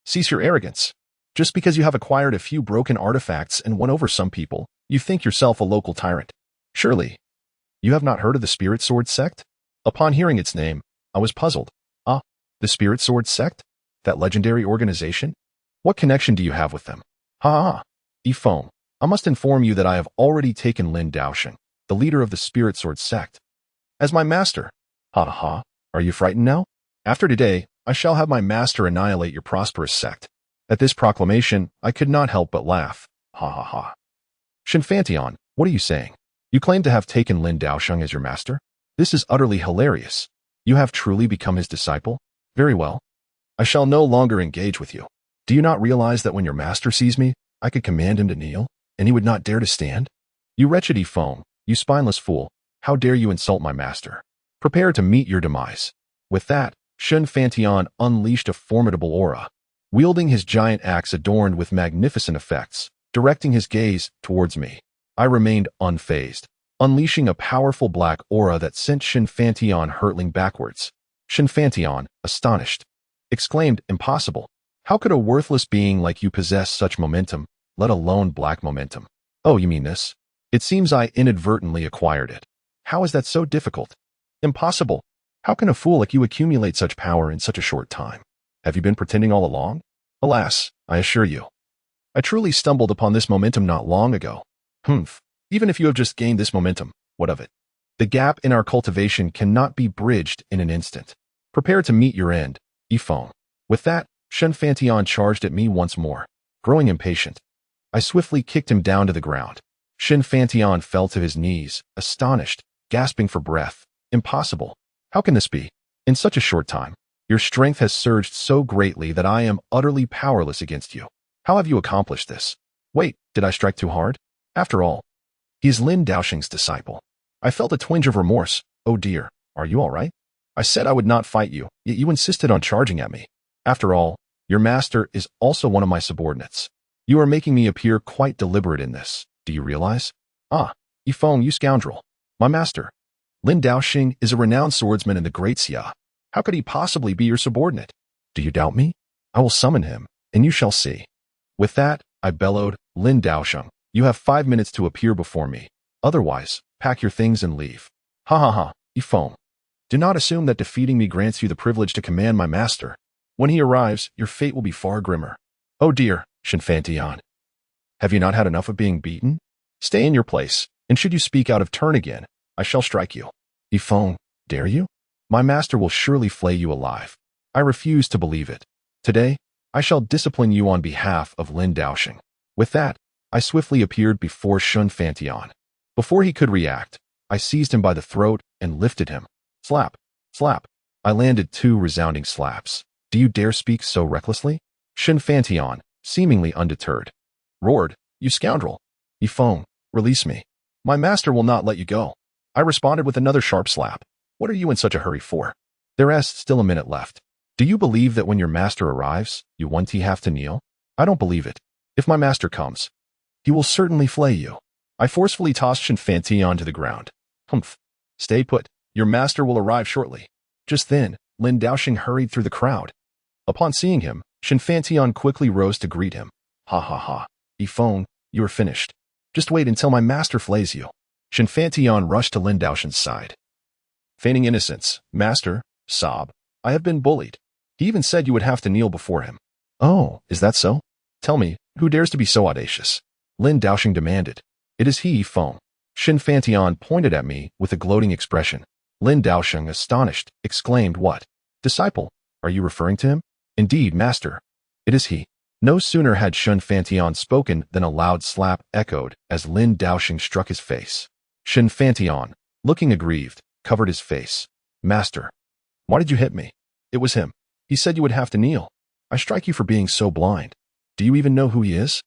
Cease your arrogance. Just because you have acquired a few broken artifacts and won over some people, you think yourself a local tyrant. Surely, you have not heard of the Spirit Sword sect? Upon hearing its name, I was puzzled. The Spirit Sword sect? That legendary organization? What connection do you have with them? Yifeng, I must inform you that I have already taken Lin Daosheng, the leader of the Spirit Sword sect, as my master. Are you frightened now? After today, I shall have my master annihilate your prosperous sect. At this proclamation, I could not help but laugh. Shun Fantion, what are you saying? You claim to have taken Lin Daosheng as your master? This is utterly hilarious. You have truly become his disciple? Very well. I shall no longer engage with you. Do you not realize that when your master sees me, I could command him to kneel, and he would not dare to stand? You wretched Yifeng, you spineless fool, how dare you insult my master? Prepare to meet your demise. With that, Shun Fantion unleashed a formidable aura, wielding his giant axe adorned with magnificent effects, directing his gaze towards me. I remained unfazed, unleashing a powerful black aura that sent Shun Fantion hurtling backwards. Shun Fantion, astonished, exclaimed, "Impossible. How could a worthless being like you possess such momentum, let alone black momentum?" "Oh, you mean this? It seems I inadvertently acquired it. How is that so difficult?" "Impossible. How can a fool like you accumulate such power in such a short time? Have you been pretending all along?" "Alas, I assure you, I truly stumbled upon this momentum not long ago." Even if you have just gained this momentum, what of it? The gap in our cultivation cannot be bridged in an instant. Prepare to meet your end, Yifeng. With that, Shun Fantion charged at me once more. Growing impatient, I swiftly kicked him down to the ground. Shun Fantion fell to his knees, astonished, gasping for breath. "Impossible. How can this be? In such a short time, your strength has surged so greatly that I am utterly powerless against you. How have you accomplished this? Wait, did I strike too hard? After all, he is Lin Daosheng's disciple." I felt a twinge of remorse. "Oh dear, are you all right? I said I would not fight you, yet you insisted on charging at me. After all, your master is also one of my subordinates. You are making me appear quite deliberate in this. Do you realize?" Yifeng, you scoundrel. My master, Lin Daosheng, is a renowned swordsman in the Great Xia. How could he possibly be your subordinate? Do you doubt me? I will summon him, and you shall see." With that, I bellowed, "Lin Daosheng, you have 5 minutes to appear before me. Otherwise, pack your things and leave." Yifeng, do not assume that defeating me grants you the privilege to command my master. When he arrives, your fate will be far grimmer. Oh dear, Shinfantian. Have you not had enough of being beaten? Stay in your place, and should you speak out of turn again, I shall strike you. Ifeng, dare you? My master will surely flay you alive. I refuse to believe it. Today, I shall discipline you on behalf of Lin Daoxing. With that, I swiftly appeared before Shinfantian. Before he could react, I seized him by the throat and lifted him. Slap, slap. I landed 2 resounding slaps. Do you dare speak so recklessly? Shinfantian, seemingly undeterred, roared, You scoundrel! Ifeng, release me. My master will not let you go. I responded with another sharp slap. What are you in such a hurry for? There's still a minute left. Do you believe that when your master arrives, you won't have to kneel? I don't believe it. If my master comes, he will certainly flay you. I forcefully tossed Shinfantian to the ground. Humph. Stay put. Your master will arrive shortly. Just then, Lin Daoxing hurried through the crowd. Upon seeing him, Shinfantian quickly rose to greet him. Ha ha ha. Ifeng, you are finished. Just wait until my master flays you. Shinfantian rushed to Lin Daoxing's side. Feigning innocence, Master, sob, I have been bullied. He even said you would have to kneel before him. Oh, is that so? Tell me, who dares to be so audacious? Lin Daoxing demanded. It is he, Ifeng. Shinfantian pointed at me with a gloating expression. Lin Daoxing, astonished, exclaimed, What? Disciple, are you referring to him? Indeed, master. It is he. No sooner had Shinfantian spoken than a loud slap echoed as Lin Daoxing struck his face. Shinfantian, looking aggrieved, covered his face. Master, why did you hit me? It was him. He said you would have to kneel. I strike you for being so blind. Do you even know who he is?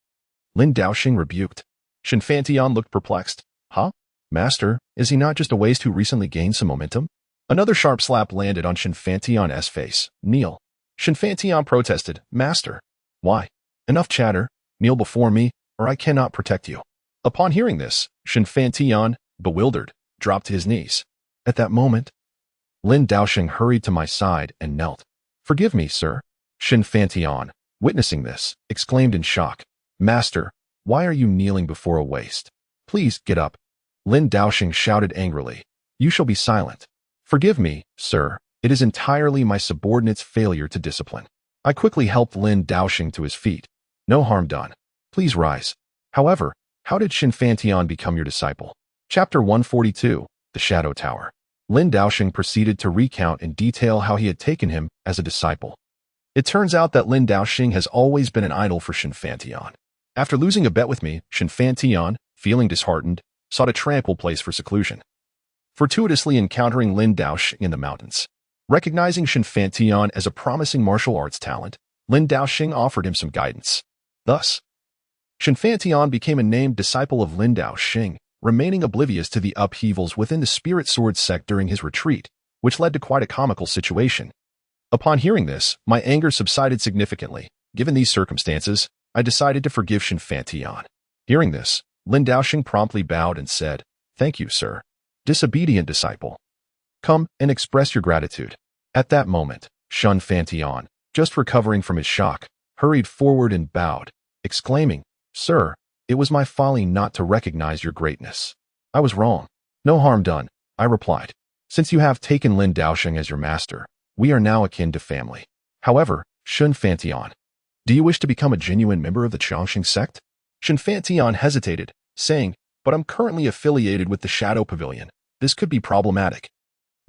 Lin Daoxing rebuked. Shinfantian looked perplexed. Huh? Master, is he not just a waste who recently gained some momentum? Another sharp slap landed on Shinfantian's face. Kneel. Shinfantian protested. Master. Why? Enough chatter. Kneel before me, or I cannot protect you. Upon hearing this, Shinfantian, bewildered, dropped to his knees. At that moment, Lin Daoxing hurried to my side and knelt. Forgive me, sir. Shinfantian, witnessing this, exclaimed in shock. Master, why are you kneeling before a waste? Please get up. Lin Daoxing shouted angrily. You shall be silent. Forgive me, sir. It is entirely my subordinate's failure to discipline. I quickly helped Lin Daoxing to his feet. No harm done. Please rise. However, how did Shinfantian become your disciple? Chapter 142, The Shadow Tower. Lin Daoxing proceeded to recount in detail how he had taken him as a disciple. It turns out that Lin Daoxing has always been an idol for Shinfantian. After losing a bet with me, Shinfantian, feeling disheartened, sought a tranquil place for seclusion. Fortuitously encountering Lin Daoxing in the mountains. Recognizing Shinfantian as a promising martial arts talent, Lin Daoxing offered him some guidance. Thus, Shinfantian became a named disciple of Lin Daoxing, remaining oblivious to the upheavals within the Spirit Sword sect during his retreat, which led to quite a comical situation. Upon hearing this, my anger subsided significantly. Given these circumstances, I decided to forgive Shinfantian. Hearing this, Lin Daoxing promptly bowed and said, Thank you, sir. Disobedient disciple. Come and express your gratitude. At that moment, Shinfantian, just recovering from his shock, hurried forward and bowed, exclaiming, Sir, it was my folly not to recognize your greatness. I was wrong. No harm done, I replied. Since you have taken Lin Daoxing as your master, we are now akin to family. However, Shinfantian, do you wish to become a genuine member of the Changxing sect? Shinfantian hesitated, saying, But I'm currently affiliated with the Shadow Pavilion. This could be problematic.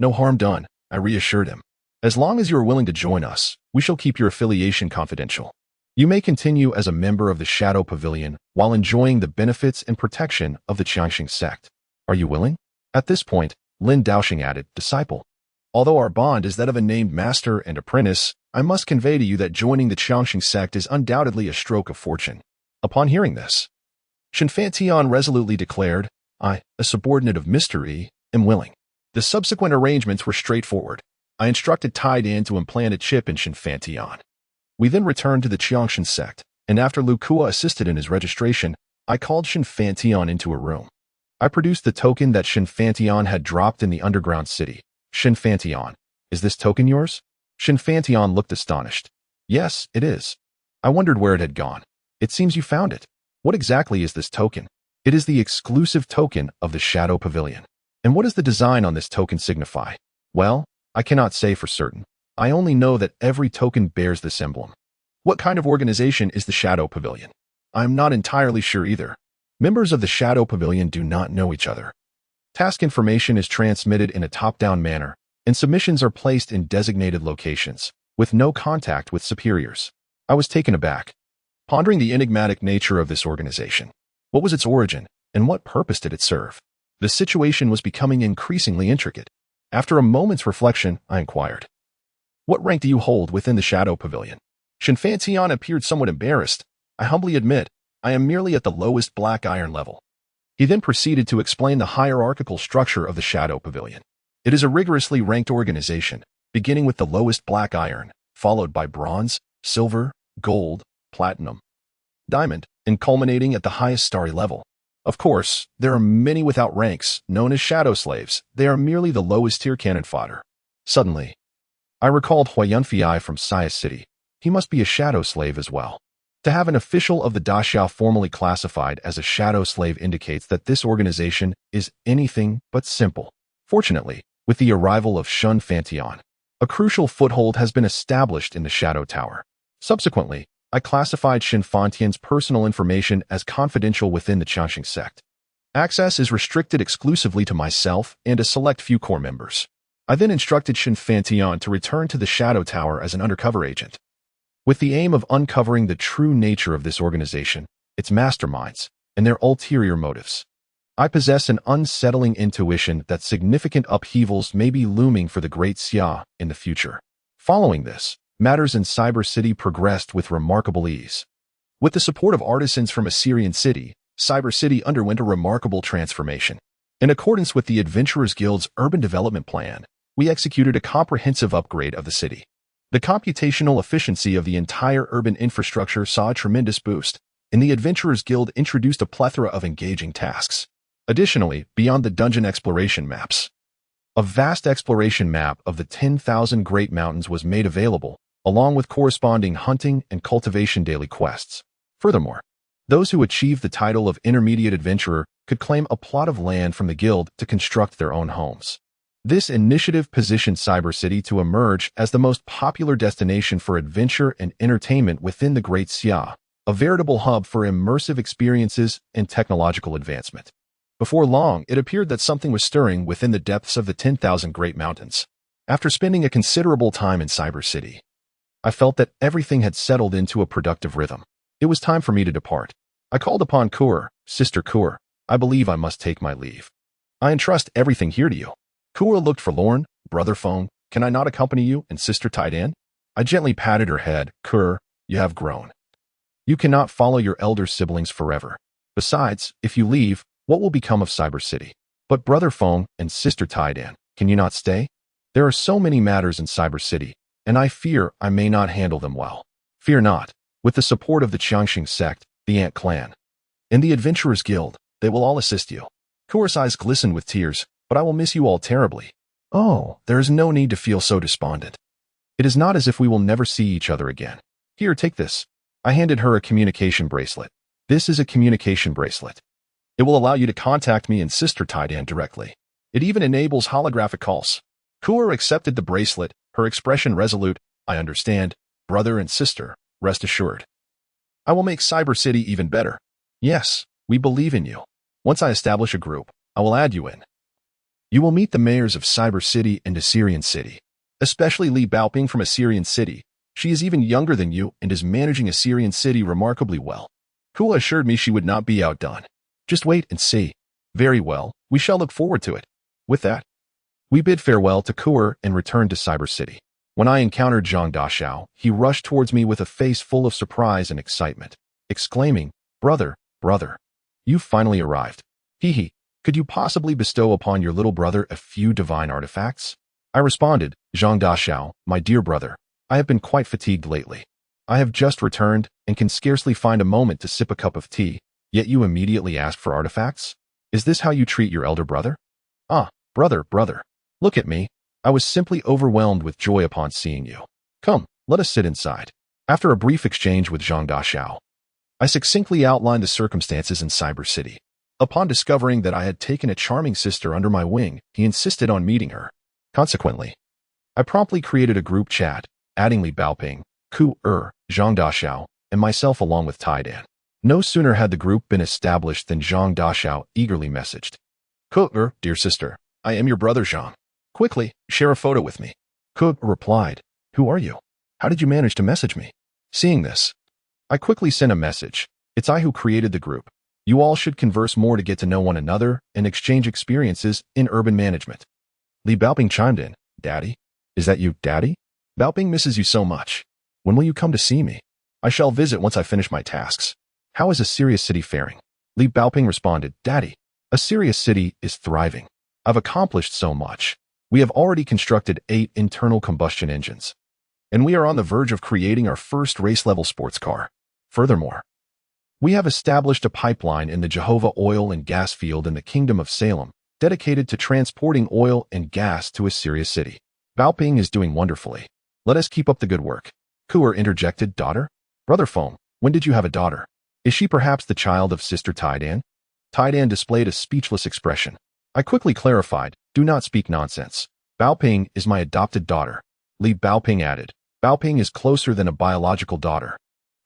No harm done, I reassured him. As long as you are willing to join us, we shall keep your affiliation confidential. You may continue as a member of the Shadow Pavilion while enjoying the benefits and protection of the Changxing sect. Are you willing? At this point, Lin Daoxing added, Disciple. Although our bond is that of a named master and apprentice, I must convey to you that joining the Changxing sect is undoubtedly a stroke of fortune. Upon hearing this, Shinfantian resolutely declared, I, a subordinate of Mr. E, am willing. The subsequent arrangements were straightforward. I instructed Tai Dan to implant a chip in Shinfantian. We then returned to the Changxing sect, and after Lu Kua assisted in his registration, I called Shinfantian into a room. I produced the token that Shinfantian had dropped in the underground city. Shinfantian, is this token yours? Shinfantian looked astonished. Yes, it is. I wondered where it had gone. It seems you found it. What exactly is this token? It is the exclusive token of the Shadow Pavilion. And what does the design on this token signify? Well, I cannot say for certain. I only know that every token bears this emblem. What kind of organization is the Shadow Pavilion? I'm not entirely sure either. Members of the Shadow Pavilion do not know each other. Task information is transmitted in a top-down manner, and submissions are placed in designated locations, with no contact with superiors. I was taken aback, pondering the enigmatic nature of this organization. What was its origin, and what purpose did it serve? The situation was becoming increasingly intricate. After a moment's reflection, I inquired, "What rank do you hold within the Shadow Pavilion?" Shin Fantion appeared somewhat embarrassed. "I humbly admit, I am merely at the lowest black iron level." He then proceeded to explain the hierarchical structure of the Shadow Pavilion. It is a rigorously ranked organization, beginning with the lowest black iron, followed by bronze, silver, gold, platinum, diamond, and culminating at the highest starry level. Of course, there are many without ranks, known as shadow slaves. They are merely the lowest tier cannon fodder. Suddenly, I recalled Huayunfei from Sia City. He must be a shadow slave as well. To have an official of the Daxiao formally classified as a shadow slave indicates that this organization is anything but simple. Fortunately, with the arrival of Shun Fantion, a crucial foothold has been established in the Shadow Tower. Subsequently, I classified Shin Fantian's personal information as confidential within the Changxing sect. Access is restricted exclusively to myself and a select few core members. I then instructed Shin Fantian to return to the Shadow Tower as an undercover agent, with the aim of uncovering the true nature of this organization, its masterminds, and their ulterior motives. I possess an unsettling intuition that significant upheavals may be looming for the Great Xia in the future. Following this, matters in Cyber City progressed with remarkable ease. With the support of artisans from Assyrian City, Cyber City underwent a remarkable transformation. In accordance with the Adventurers Guild's urban development plan, we executed a comprehensive upgrade of the city. The computational efficiency of the entire urban infrastructure saw a tremendous boost, and the Adventurers Guild introduced a plethora of engaging tasks. Additionally, beyond the dungeon exploration maps, a vast exploration map of the 10,000 Great Mountains was made available, along with corresponding hunting and cultivation daily quests. Furthermore, those who achieved the title of Intermediate Adventurer could claim a plot of land from the guild to construct their own homes. This initiative positioned Cyber City to emerge as the most popular destination for adventure and entertainment within the Great Xia, a veritable hub for immersive experiences and technological advancement. Before long, it appeared that something was stirring within the depths of the 10,000 Great Mountains. After spending a considerable time in Cyber City, I felt that everything had settled into a productive rhythm. It was time for me to depart. I called upon Kur, Sister Kur. I believe I must take my leave. I entrust everything here to you. Kur looked forlorn. Brother Feng, can I not accompany you and Sister Taidan? I gently patted her head. Kur, you have grown. You cannot follow your elder siblings forever. Besides, if you leave, what will become of Cyber City? But Brother Feng and Sister Taidan, can you not stay? There are so many matters in Cyber City, and I fear I may not handle them well. Fear not. With the support of the Changxing sect, the Ant clan, and the Adventurers Guild, they will all assist you. Kur's eyes glistened with tears, but I will miss you all terribly. Oh, there is no need to feel so despondent. It is not as if we will never see each other again. Here, take this. I handed her a communication bracelet. This is a communication bracelet. It will allow you to contact me and Sister Taidan directly. It even enables holographic calls. Kur accepted the bracelet, her expression resolute. I understand, brother and sister, rest assured. I will make Cyber City even better. Yes, we believe in you. Once I establish a group, I will add you in. You will meet the mayors of Cyber City and Assyrian City, especially Li Baoping from Assyrian City. She is even younger than you and is managing Assyrian City remarkably well. Kua assured me she would not be outdone. Just wait and see. Very well, we shall look forward to it. With that, we bid farewell to Kur and returned to Cyber City. When I encountered Zhang Daxiao, he rushed towards me with a face full of surprise and excitement, exclaiming, Brother, you've finally arrived. Hee, could you possibly bestow upon your little brother a few divine artifacts? I responded, Zhang Daxiao, my dear brother, I have been quite fatigued lately. I have just returned and can scarcely find a moment to sip a cup of tea, yet you immediately ask for artifacts? Is this how you treat your elder brother? Ah, brother, look at me. I was simply overwhelmed with joy upon seeing you. Come, let us sit inside. After a brief exchange with Zhang Daxiao, I succinctly outlined the circumstances in Cyber City. Upon discovering that I had taken a charming sister under my wing, he insisted on meeting her. Consequently, I promptly created a group chat, adding Li Baoping, Ku Zhang Daxiao, and myself along with Taidan. No sooner had the group been established than Zhang Daxiao eagerly messaged. Ku dear sister, I am your brother Zhang. Quickly, share a photo with me. Ku replied, who are you? How did you manage to message me? Seeing this, I quickly sent a message. It's I who created the group. You all should converse more to get to know one another and exchange experiences in urban management. Li Baoping chimed in, Daddy? Is that you, Daddy? Baoping misses you so much. When will you come to see me? I shall visit once I finish my tasks. How is a serious city faring? Li Baoping responded, Daddy, a serious city is thriving. I've accomplished so much. We have already constructed 8 internal combustion engines. And we are on the verge of creating our first race-level sports car. Furthermore, we have established a pipeline in the Jehovah oil and gas field in the Kingdom of Salem, dedicated to transporting oil and gas to a serious city. Baoping is doing wonderfully. Let us keep up the good work. Ku interjected, Daughter? Brother Feng, when did you have a daughter? Is she perhaps the child of Sister Taidan? Taidan displayed a speechless expression. I quickly clarified, do not speak nonsense. Baoping is my adopted daughter. Li Baoping added, Baoping is closer than a biological daughter.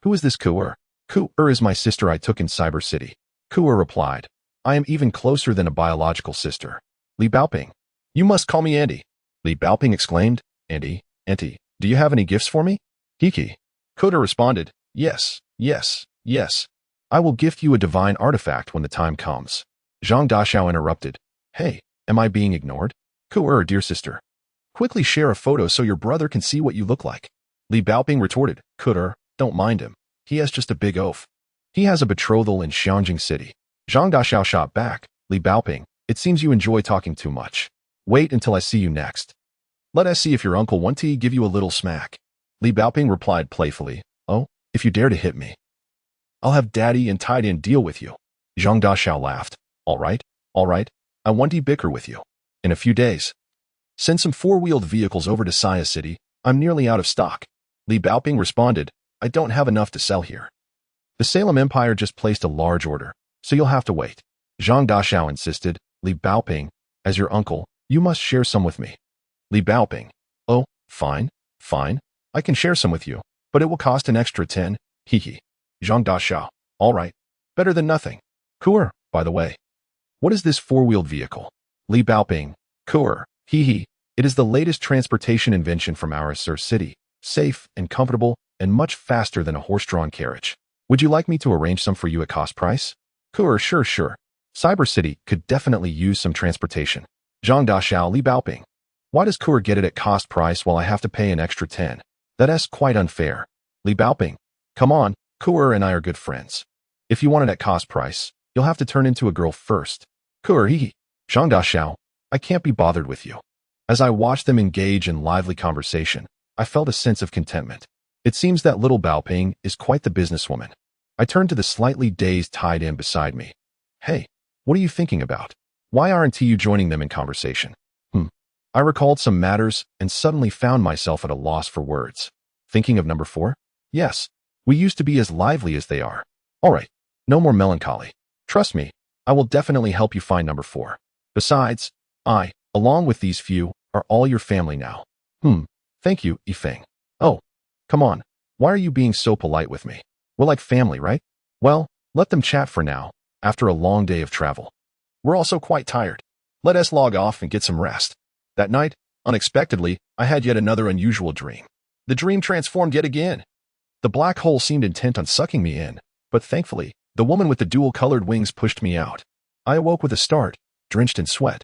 Who is this Ku? Ku is my sister I took in Cyber City. Ku replied, I am even closer than a biological sister. Li Baoping, you must call me Andy. Li Baoping exclaimed, Andy, Auntie, do you have any gifts for me? Kiki. Ku responded, yes. I will gift you a divine artifact when the time comes. Zhang Daxiao interrupted, Hey, am I being ignored? Ku dear sister. Quickly share a photo so your brother can see what you look like. Li Baoping retorted, Ku don't mind him. He has just a big oaf. He has a betrothal in Xiangjing City. Zhang Daxiao shot back, Li Baoping, it seems you enjoy talking too much. Wait until I see you next. Let us see if your uncle won't give you a little smack. Li Baoping replied playfully, Oh, if you dare to hit me, I'll have Daddy and Taidan deal with you. Zhang Daxiao laughed, All right, I want to bicker with you. In a few days. Send some 4-wheeled vehicles over to Saya City. I'm nearly out of stock. Li Baoping responded, I don't have enough to sell here. The Salem Empire just placed a large order, so you'll have to wait. Zhang Daxiao insisted, Li Baoping, as your uncle, you must share some with me. Li Baoping, oh, fine, I can share some with you, but it will cost an extra 10, hee. Zhang Daxiao, all right, better than nothing. Ku by the way, what is this 4-wheeled vehicle? Li Baoping, Ku hee, it is the latest transportation invention from our city, safe and comfortable and much faster than a horse-drawn carriage. Would you like me to arrange some for you at cost price? Ku sure. Cyber City could definitely use some transportation. Zhang Daxiao, Li Baoping. Why does Ku get it at cost price while I have to pay an extra 10? That's quite unfair. Li Baoping, come on, Ku and I are good friends. If you want it at cost price, you'll have to turn into a girl first. Ku hee. Zhang Daxiao, I can't be bothered with you. As I watched them engage in lively conversation, I felt a sense of contentment. It seems that little Baoping is quite the businesswoman. I turned to the slightly dazed Taidan beside me. Hey, what are you thinking about? Why aren't you joining them in conversation? I recalled some matters and suddenly found myself at a loss for words. Thinking of number 4? Yes, we used to be as lively as they are. All right, no more melancholy. Trust me, I will definitely help you find number 4. Besides, I, along with these few, are all your family now. Thank you, Yifeng. Oh, come on, why are you being so polite with me? We're like family, right? Well, let them chat for now, after a long day of travel. We're also quite tired. Let us log off and get some rest. That night, unexpectedly, I had yet another unusual dream. The dream transformed yet again. The black hole seemed intent on sucking me in, but thankfully, the woman with the dual-colored wings pushed me out. I awoke with a start, drenched in sweat.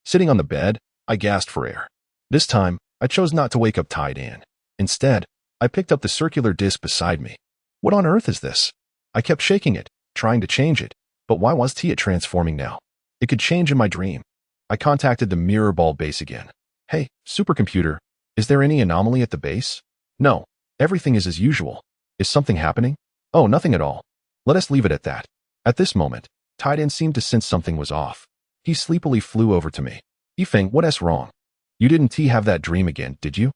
Sitting on the bed, I gasped for air. This time, I chose not to wake up Taidan. Instead, I picked up the circular disc beside me. What on earth is this? I kept shaking it, trying to change it, but why was it transforming now? It could change in my dream. I contacted the mirror ball base again. Hey, supercomputer, is there any anomaly at the base? No, everything is as usual. Is something happening? Oh, nothing at all. Let us leave it at that. At this moment, Taidan seemed to sense something was off. He sleepily flew over to me. Yifeng, what's wrong? You didn't have that dream again, did you?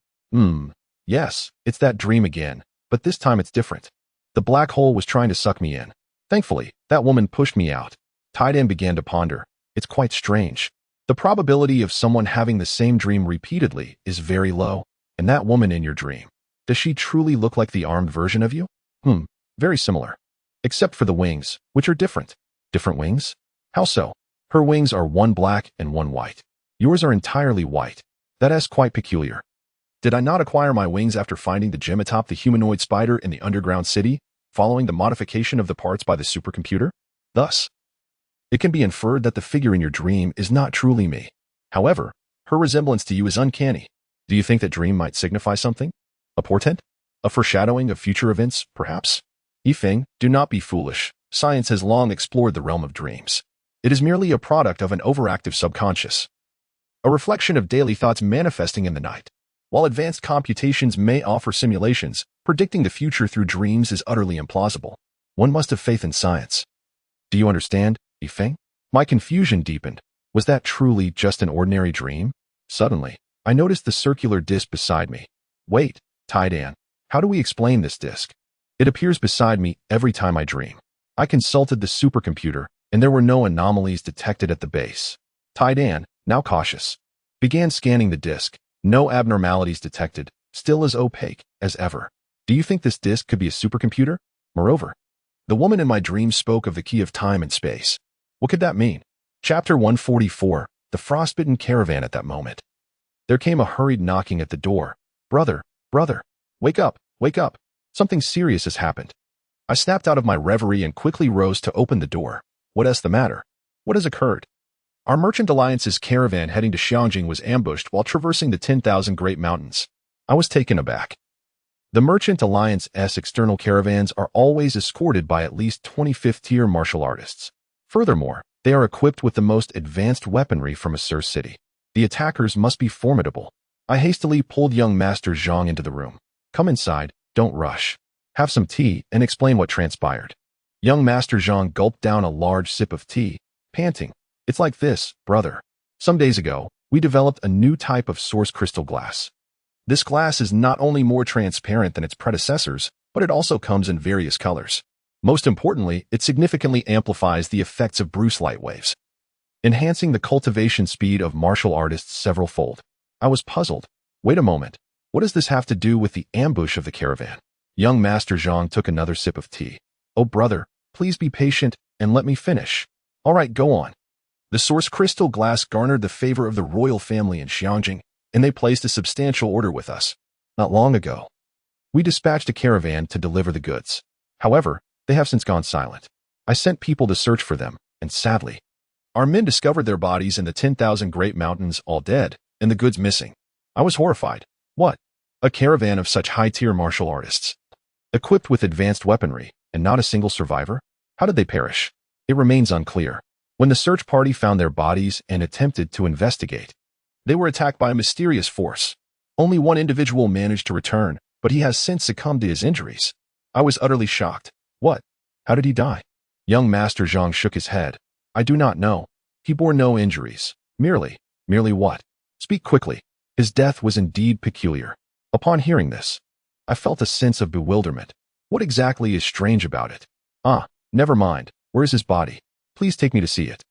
Yes, it's that dream again, but this time it's different. The black hole was trying to suck me in. Thankfully, that woman pushed me out. Taidan began to ponder. It's quite strange. The probability of someone having the same dream repeatedly is very low. And that woman in your dream, does she truly look like the armed version of you? Very similar. Except for the wings, which are different. Different wings? How so? Her wings are one black and one white. Yours are entirely white. That is quite peculiar. Did I not acquire my wings after finding the gem atop the humanoid spider in the underground city, following the modification of the parts by the supercomputer? Thus, it can be inferred that the figure in your dream is not truly me. However, her resemblance to you is uncanny. Do you think that dream might signify something? A portent? A foreshadowing of future events, perhaps? Yifeng, do not be foolish. Science has long explored the realm of dreams. It is merely a product of an overactive subconscious, a reflection of daily thoughts manifesting in the night. While advanced computations may offer simulations, predicting the future through dreams is utterly implausible. One must have faith in science. Do you understand, Yifeng? My confusion deepened. Was that truly just an ordinary dream? Suddenly, I noticed the circular disc beside me. Wait, Taidan, how do we explain this disc? It appears beside me every time I dream. I consulted the supercomputer, and there were no anomalies detected at the base. Taidan, now cautious, began scanning the disc. No abnormalities detected, still as opaque as ever. Do you think this disc could be a supercomputer? Moreover, the woman in my dream spoke of the key of time and space. What could that mean? Chapter 144, The Frostbitten Caravan. At that moment, there came a hurried knocking at the door. Brother, wake up, wake up. Something serious has happened. I snapped out of my reverie and quickly rose to open the door. What is the matter? What has occurred? Our Merchant Alliance's caravan heading to Xiangjing was ambushed while traversing the 10,000 Great Mountains. I was taken aback. The Merchant Alliance's external caravans are always escorted by at least 25th-tier martial artists. Furthermore, they are equipped with the most advanced weaponry from a Sur city. The attackers must be formidable. I hastily pulled young Master Zhang into the room. Come inside, don't rush. Have some tea and explain what transpired. Young Master Zhang gulped down a large sip of tea, panting. It's like this, brother. Some days ago, we developed a new type of source crystal glass. This glass is not only more transparent than its predecessors, but it also comes in various colors. Most importantly, it significantly amplifies the effects of Bruce light waves, enhancing the cultivation speed of martial artists several-fold. I was puzzled. Wait a moment. What does this have to do with the ambush of the caravan? Young Master Zhang took another sip of tea. Oh, brother, please be patient and let me finish. All right, go on. The source crystal glass garnered the favor of the royal family in Xiangjing, and they placed a substantial order with us. Not long ago, we dispatched a caravan to deliver the goods. However, they have since gone silent. I sent people to search for them, and sadly, our men discovered their bodies in the 10,000 Great Mountains, all dead, and the goods missing. I was horrified. What? A caravan of such high-tier martial artists, equipped with advanced weaponry, and not a single survivor? How did they perish? It remains unclear. When the search party found their bodies and attempted to investigate, they were attacked by a mysterious force. Only one individual managed to return, but he has since succumbed to his injuries. I was utterly shocked. What? How did he die? Young Master Zhang shook his head. I do not know. He bore no injuries. Merely what? Speak quickly. His death was indeed peculiar. Upon hearing this, I felt a sense of bewilderment. What exactly is strange about it? Never mind. Where is his body? Please take me to see it.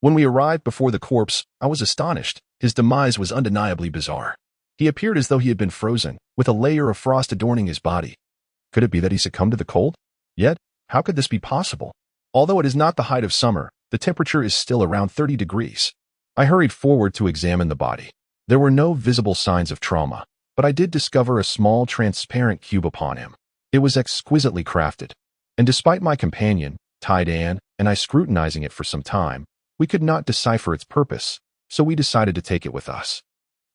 When we arrived before the corpse, I was astonished. His demise was undeniably bizarre. He appeared as though he had been frozen, with a layer of frost adorning his body. Could it be that he succumbed to the cold? Yet, how could this be possible? Although it is not the height of summer, the temperature is still around 30 degrees. I hurried forward to examine the body. There were no visible signs of trauma, but I did discover a small transparent cube upon him. It was exquisitely crafted, and despite my companion, Taidan, and I scrutinizing it for some time, we could not decipher its purpose, so we decided to take it with us.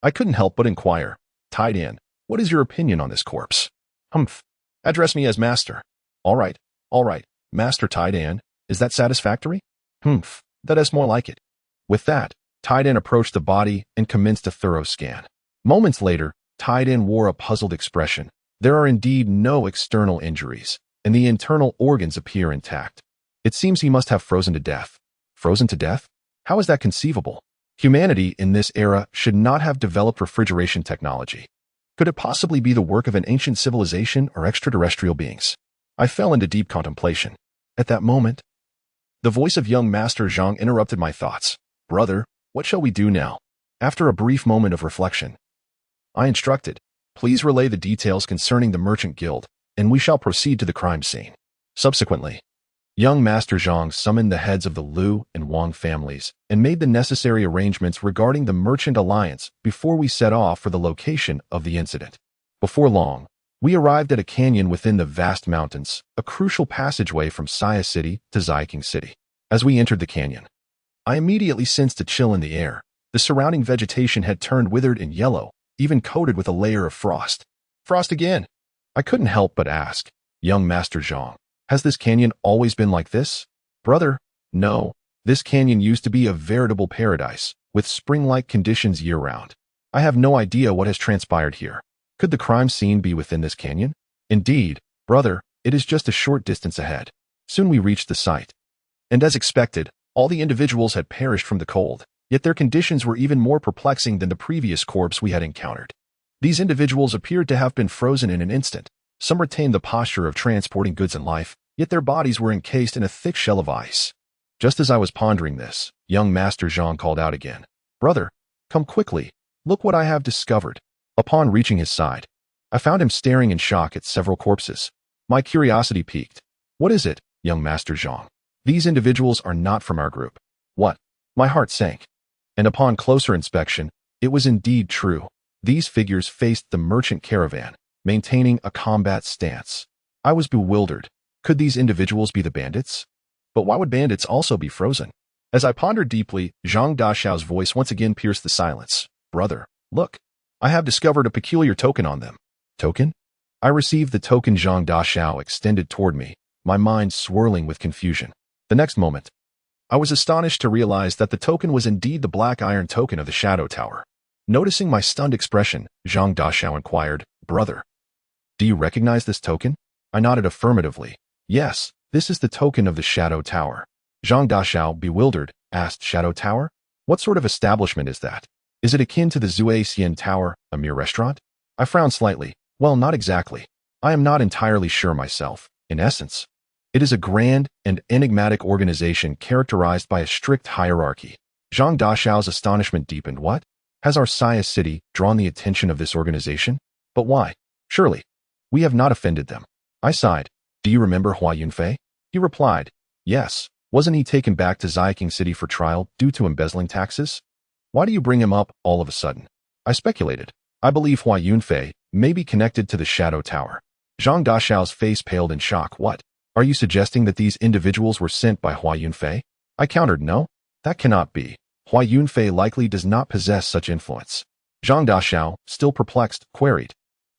I couldn't help but inquire, Taidan, what is your opinion on this corpse? Humph. Address me as master. All right, Master Taidan, is that satisfactory? Humph, that is more like it. With that, Taidan approached the body and commenced a thorough scan. Moments later, Taidan wore a puzzled expression. There are indeed no external injuries, and the internal organs appear intact. It seems he must have frozen to death. Frozen to death? How is that conceivable? Humanity in this era should not have developed refrigeration technology. Could it possibly be the work of an ancient civilization or extraterrestrial beings? I fell into deep contemplation. At that moment, the voice of young Master Zhang interrupted my thoughts. Brother, What shall we do now? After a brief moment of reflection, I instructed, please relay the details concerning the Merchant Guild, and we shall proceed to the crime scene. Subsequently, young Master Zhang summoned the heads of the Liu and Wang families and made the necessary arrangements regarding the Merchant Alliance before we set off for the location of the incident. Before long, we arrived at a canyon within the vast mountains, a crucial passageway from Saya City to Xiking City. As we entered the canyon, I immediately sensed a chill in the air. The surrounding vegetation had turned withered and yellow, even coated with a layer of frost. Frost again! I couldn't help but ask, young Master Zhang, has this canyon always been like this? Brother, no. This canyon used to be a veritable paradise, with spring-like conditions year-round. I have no idea what has transpired here. Could the crime scene be within this canyon? Indeed, brother, it is just a short distance ahead. Soon we reached the site. And as expected, all the individuals had perished from the cold, yet their conditions were even more perplexing than the previous corpse we had encountered. These individuals appeared to have been frozen in an instant. Some retained the posture of transporting goods and life, yet their bodies were encased in a thick shell of ice. Just as I was pondering this, young Master Zhang called out again, brother, come quickly, look what I have discovered. Upon reaching his side, I found him staring in shock at several corpses. My curiosity piqued. What is it, young Master Zhang? These individuals are not from our group. What? My heart sank. And upon closer inspection, it was indeed true. These figures faced the merchant caravan, maintaining a combat stance. I was bewildered. Could these individuals be the bandits? But why would bandits also be frozen? As I pondered deeply, Zhang Daxiao's voice once again pierced the silence. Brother, look. I have discovered a peculiar token on them. Token? I received the token Zhang Daxiao extended toward me, my mind swirling with confusion. The next moment, I was astonished to realize that the token was indeed the black iron token of the Shadow Tower. Noticing my stunned expression, Zhang Daxiao inquired, brother, do you recognize this token? I nodded affirmatively. Yes, this is the token of the Shadow Tower. Zhang Daxiao, bewildered, asked, Shadow Tower? What sort of establishment is that? Is it akin to the Zue Xian Tower, a mere restaurant? I frowned slightly. Well, not exactly. I am not entirely sure myself. In essence, it is a grand and enigmatic organization characterized by a strict hierarchy. Zhang Daxiao's astonishment deepened. What? Has our Saya City drawn the attention of this organization? But why? Surely, we have not offended them. I sighed. Do you remember Hua Yunfei? He replied, yes. Wasn't he taken back to Xiking City for trial due to embezzling taxes? Why do you bring him up all of a sudden? I speculated. I believe Hua Yunfei may be connected to the Shadow Tower. Zhang Daxiao's face paled in shock. What? Are you suggesting that these individuals were sent by Hua Yunfei? I countered, no. That cannot be. Hua Yunfei likely does not possess such influence. Zhang Daxiao, still perplexed, queried.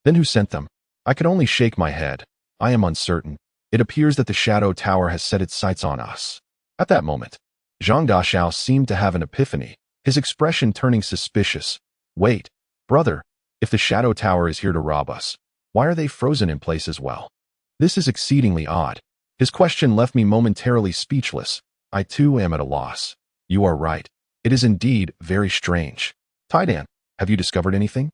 Then who sent them? I could only shake my head. I am uncertain. It appears that the Shadow Tower has set its sights on us. At that moment, Zhang Daxiao seemed to have an epiphany, his expression turning suspicious. Wait, brother, if the Shadow Tower is here to rob us, why are they frozen in place as well? This is exceedingly odd. His question left me momentarily speechless. I too am at a loss. You are right. It is indeed very strange. Taidan, have you discovered anything?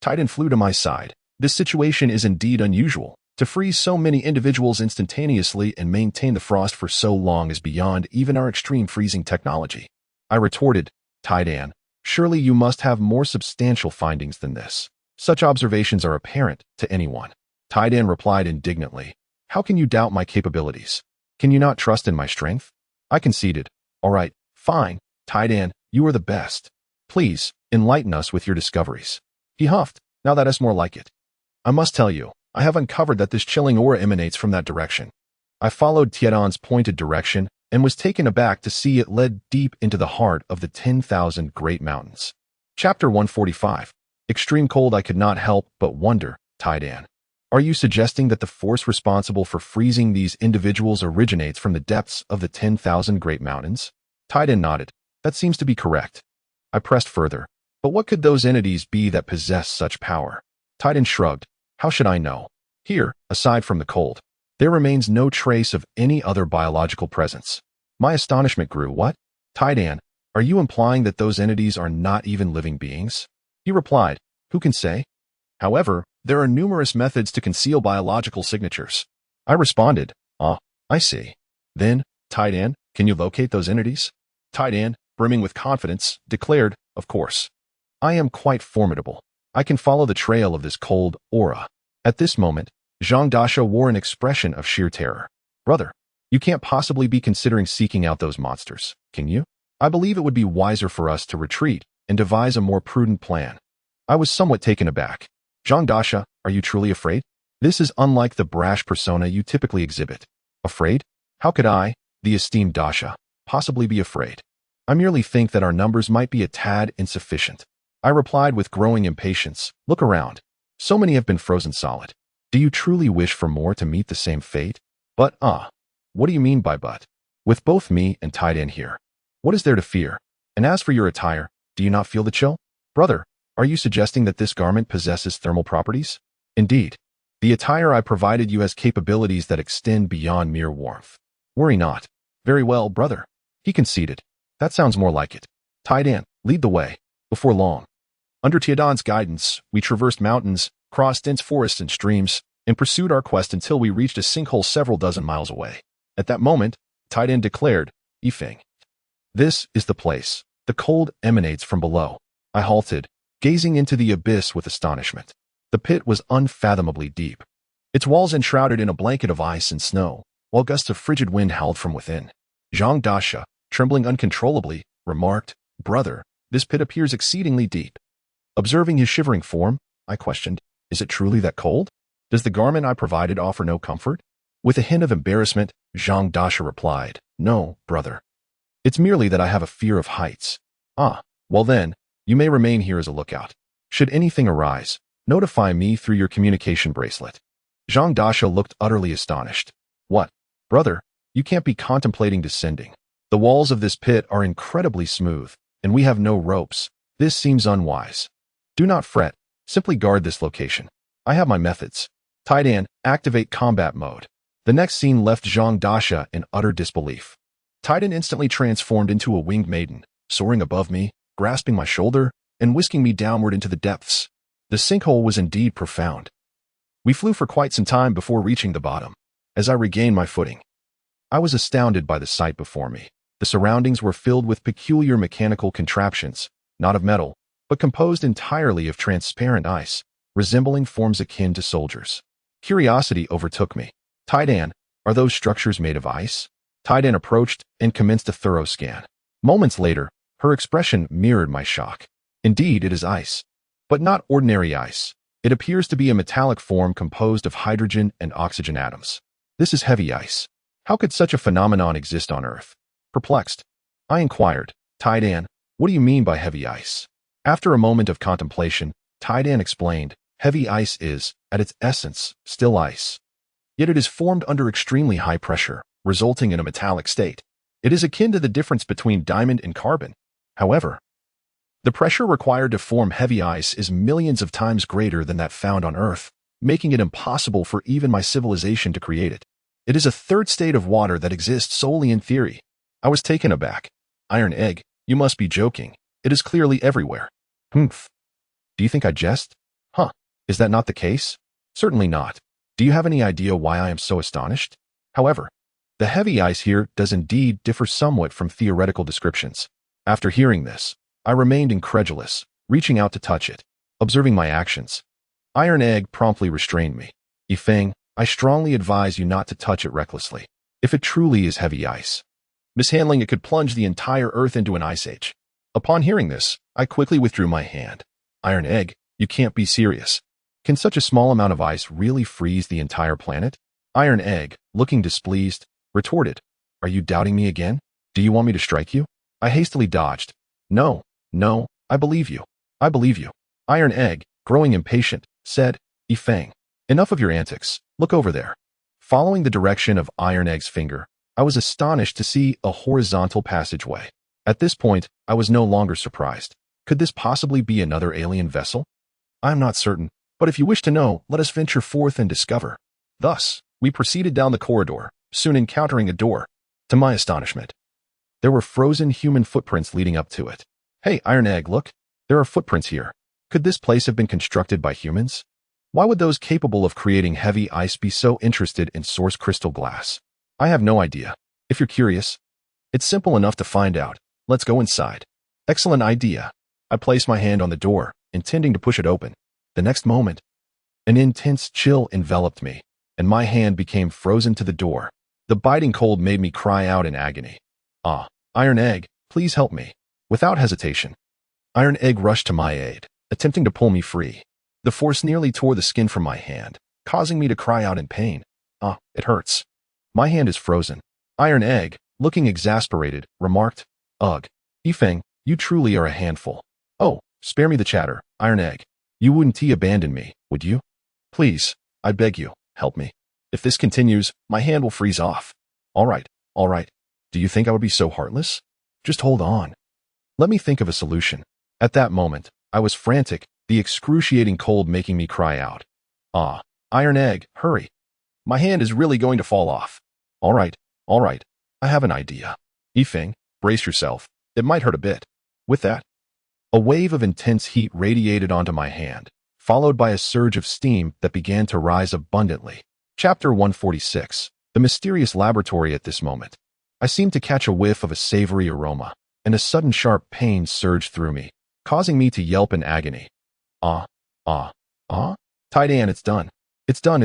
Taidan flew to my side. This situation is indeed unusual. To freeze so many individuals instantaneously and maintain the frost for so long is beyond even our extreme freezing technology. I retorted, Taidan, surely you must have more substantial findings than this. Such observations are apparent to anyone. Taidan replied indignantly, how can you doubt my capabilities? Can you not trust in my strength? I conceded, all right, fine, Taidan, you are the best. Please, enlighten us with your discoveries. He huffed, now that is more like it. I must tell you, I have uncovered that this chilling aura emanates from that direction. I followed Tiedan's pointed direction and was taken aback to see it led deep into the heart of the 10,000 Great Mountains. Chapter 145. Extreme cold. I could not help but wonder, Taidan. Are you suggesting that the force responsible for freezing these individuals originates from the depths of the 10,000 Great Mountains? Taidan nodded. That seems to be correct. I pressed further. But what could those entities be that possess such power? Taidan shrugged. How should I know? Here, aside from the cold, there remains no trace of any other biological presence. My astonishment grew. What? Taidan, are you implying that those entities are not even living beings? He replied, who can say? However, there are numerous methods to conceal biological signatures. I responded, I see. Then, Taidan, can you locate those entities? Taidan, brimming with confidence, declared, "Of course. I am quite formidable. I can follow the trail of this cold aura." At this moment, Zhang Dasha wore an expression of sheer terror. "Brother, you can't possibly be considering seeking out those monsters, can you? I believe it would be wiser for us to retreat and devise a more prudent plan." I was somewhat taken aback. "Zhang Dasha, are you truly afraid? This is unlike the brash persona you typically exhibit." "Afraid? How could I, the esteemed Dasha, possibly be afraid? I merely think that our numbers might be a tad insufficient." I replied with growing impatience. "Look around. So many have been frozen solid. Do you truly wish for more to meet the same fate?" "But, what do you mean by but? With both me and tied in here, what is there to fear? And as for your attire, do you not feel the chill? Brother, are you suggesting that this garment possesses thermal properties?" "Indeed. The attire I provided you has capabilities that extend beyond mere warmth." "Worry not." "Very well, brother." He conceded. "That sounds more like it. Tied in, lead the way." Before long, under Tiadan's guidance, we traversed mountains, crossed dense forests and streams, and pursued our quest until we reached a sinkhole several dozen miles away. At that moment, Tidan declared, "Yifeng. This is the place. The cold emanates from below." I halted, gazing into the abyss with astonishment. The pit was unfathomably deep, its walls enshrouded in a blanket of ice and snow, while gusts of frigid wind howled from within. Zhang Dasha, trembling uncontrollably, remarked, "Brother, this pit appears exceedingly deep." Observing his shivering form, I questioned, "Is it truly that cold? Does the garment I provided offer no comfort?" With a hint of embarrassment, Zhang Dasha replied, "No, brother. It's merely that I have a fear of heights." "Ah, well then, you may remain here as a lookout. Should anything arise, notify me through your communication bracelet." Zhang Dasha looked utterly astonished. "What? Brother, you can't be contemplating descending. The walls of this pit are incredibly smooth, and we have no ropes. This seems unwise. Do not fret. Simply guard this location. I have my methods." Tied in, activate combat mode. The next scene left Zhang Dasha in utter disbelief. Titan instantly transformed into a winged maiden, soaring above me, grasping my shoulder, and whisking me downward into the depths. The sinkhole was indeed profound. We flew for quite some time before reaching the bottom. As I regained my footing, I was astounded by the sight before me. The surroundings were filled with peculiar mechanical contraptions, not of metal, but composed entirely of transparent ice, resembling forms akin to soldiers. Curiosity overtook me. "Tidan, are those structures made of ice?" Tidan approached and commenced a thorough scan. Moments later, her expression mirrored my shock. "Indeed, it is ice. But not ordinary ice. It appears to be a metallic form composed of hydrogen and oxygen atoms. This is heavy ice. How could such a phenomenon exist on Earth?" Perplexed, I inquired, "Tidan, what do you mean by heavy ice?" After a moment of contemplation, Tidan explained, "Heavy ice is, at its essence, still ice. Yet it is formed under extremely high pressure, resulting in a metallic state. It is akin to the difference between diamond and carbon. However, the pressure required to form heavy ice is millions of times greater than that found on Earth, making it impossible for even my civilization to create it. It is a third state of water that exists solely in theory." I was taken aback. "Iron egg, you must be joking. It is clearly everywhere." "Humph. Do you think I jest?" "Huh. Is that not the case?" "Certainly not. Do you have any idea why I am so astonished? However, the heavy ice here does indeed differ somewhat from theoretical descriptions." After hearing this, I remained incredulous, reaching out to touch it. Observing my actions, Iron Egg promptly restrained me. "Yifeng, I strongly advise you not to touch it recklessly. If it truly is heavy ice, mishandling it could plunge the entire Earth into an ice age." Upon hearing this, I quickly withdrew my hand. "Iron Egg, you can't be serious. Can such a small amount of ice really freeze the entire planet?" Iron Egg, looking displeased, retorted, "Are you doubting me again? Do you want me to strike you?" I hastily dodged. No, I believe you. I believe you." Iron Egg, growing impatient, said, "Yifeng, enough of your antics. Look over there." Following the direction of Iron Egg's finger, I was astonished to see a horizontal passageway. At this point, I was no longer surprised. Could this possibly be another alien vessel? I am not certain, but if you wish to know, let us venture forth and discover. Thus, we proceeded down the corridor, soon encountering a door. To my astonishment, there were frozen human footprints leading up to it. "Hey, Iron Egg, look. There are footprints here. Could this place have been constructed by humans? Why would those capable of creating heavy ice be so interested in source crystal glass?" "I have no idea. If you're curious, it's simple enough to find out. Let's go inside. Excellent idea. I placed my hand on the door, intending to push it open. The next moment, an intense chill enveloped me, and my hand became frozen to the door. The biting cold made me cry out in agony. Ah, Iron Egg, please help me. Without hesitation, Iron Egg rushed to my aid, attempting to pull me free. The force nearly tore the skin from my hand, causing me to cry out in pain. Ah, it hurts. My hand is frozen. Iron Egg, looking exasperated, remarked, Ugh, Yifeng, you truly are a handful. Oh, spare me the chatter, Iron Egg. You wouldn't abandon me, would you? Please, I beg you, help me. If this continues, my hand will freeze off. All right. Do you think I would be so heartless? Just hold on. Let me think of a solution. At that moment, I was frantic, the excruciating cold making me cry out. Ah, Iron Egg, hurry. My hand is really going to fall off. All right. I have an idea. Yifeng, brace yourself. It might hurt a bit. With that, a wave of intense heat radiated onto my hand, followed by a surge of steam that began to rise abundantly. Chapter 146. The Mysterious Laboratory. At this moment, I seemed to catch a whiff of a savory aroma, and a sudden sharp pain surged through me, causing me to yelp in agony. Ah. Tidan, it's done. It's done.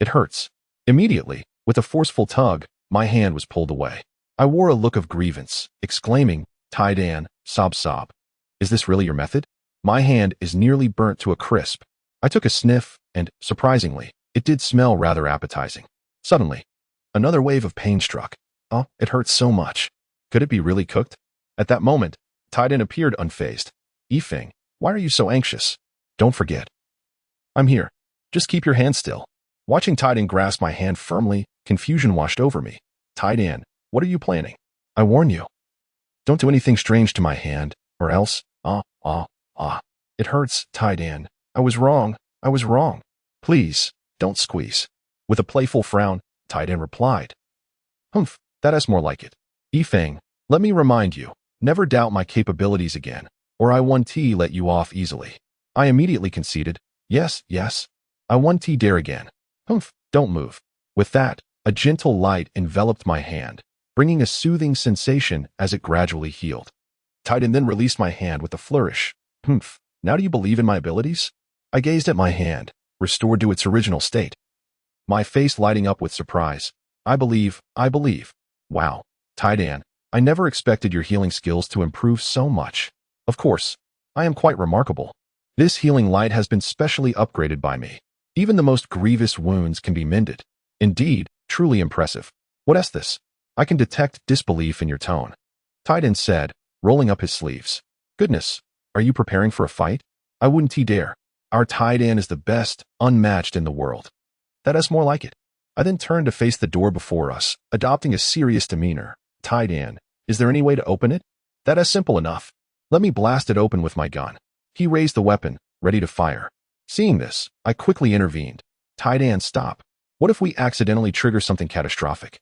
It hurts. Immediately, with a forceful tug, my hand was pulled away. I wore a look of grievance, exclaiming, Tidan, sob. Is this really your method? My hand is nearly burnt to a crisp. I took a sniff, and, surprisingly, it did smell rather appetizing. Suddenly, another wave of pain struck. Oh, it hurts so much. Could it be really cooked? At that moment, Tidan appeared unfazed. Yifeng, why are you so anxious? Don't forget. I'm here. Just keep your hand still. Watching Tidan grasp my hand firmly, confusion washed over me. Tidan, what are you planning? I warn you. Don't do anything strange to my hand, or else, It hurts, Tidan. I was wrong. Please, don't squeeze. With a playful frown, Tidan replied. Humph, that is more like it. Yifeng, let me remind you, never doubt my capabilities again, or I won't let you off easily. I immediately conceded. Yes, I won't dare again. Humph, don't move. With that, a gentle light enveloped my hand, bringing a soothing sensation as it gradually healed. Tidan then released my hand with a flourish. Humph, now do you believe in my abilities? I gazed at my hand, restored to its original state. My face lighting up with surprise. I believe. Wow, Tidan, I never expected your healing skills to improve so much. Of course, I am quite remarkable. This healing light has been specially upgraded by me. Even the most grievous wounds can be mended. Indeed, truly impressive. What is this? I can detect disbelief in your tone. Tidan said, rolling up his sleeves. Goodness, are you preparing for a fight? I wouldn't dare. Our Tidan is the best, unmatched in the world. That is more like it. I then turned to face the door before us, adopting a serious demeanor. Tidan, is there any way to open it? That is simple enough. Let me blast it open with my gun. He raised the weapon, ready to fire. Seeing this, I quickly intervened. Tidan, stop. What if we accidentally trigger something catastrophic?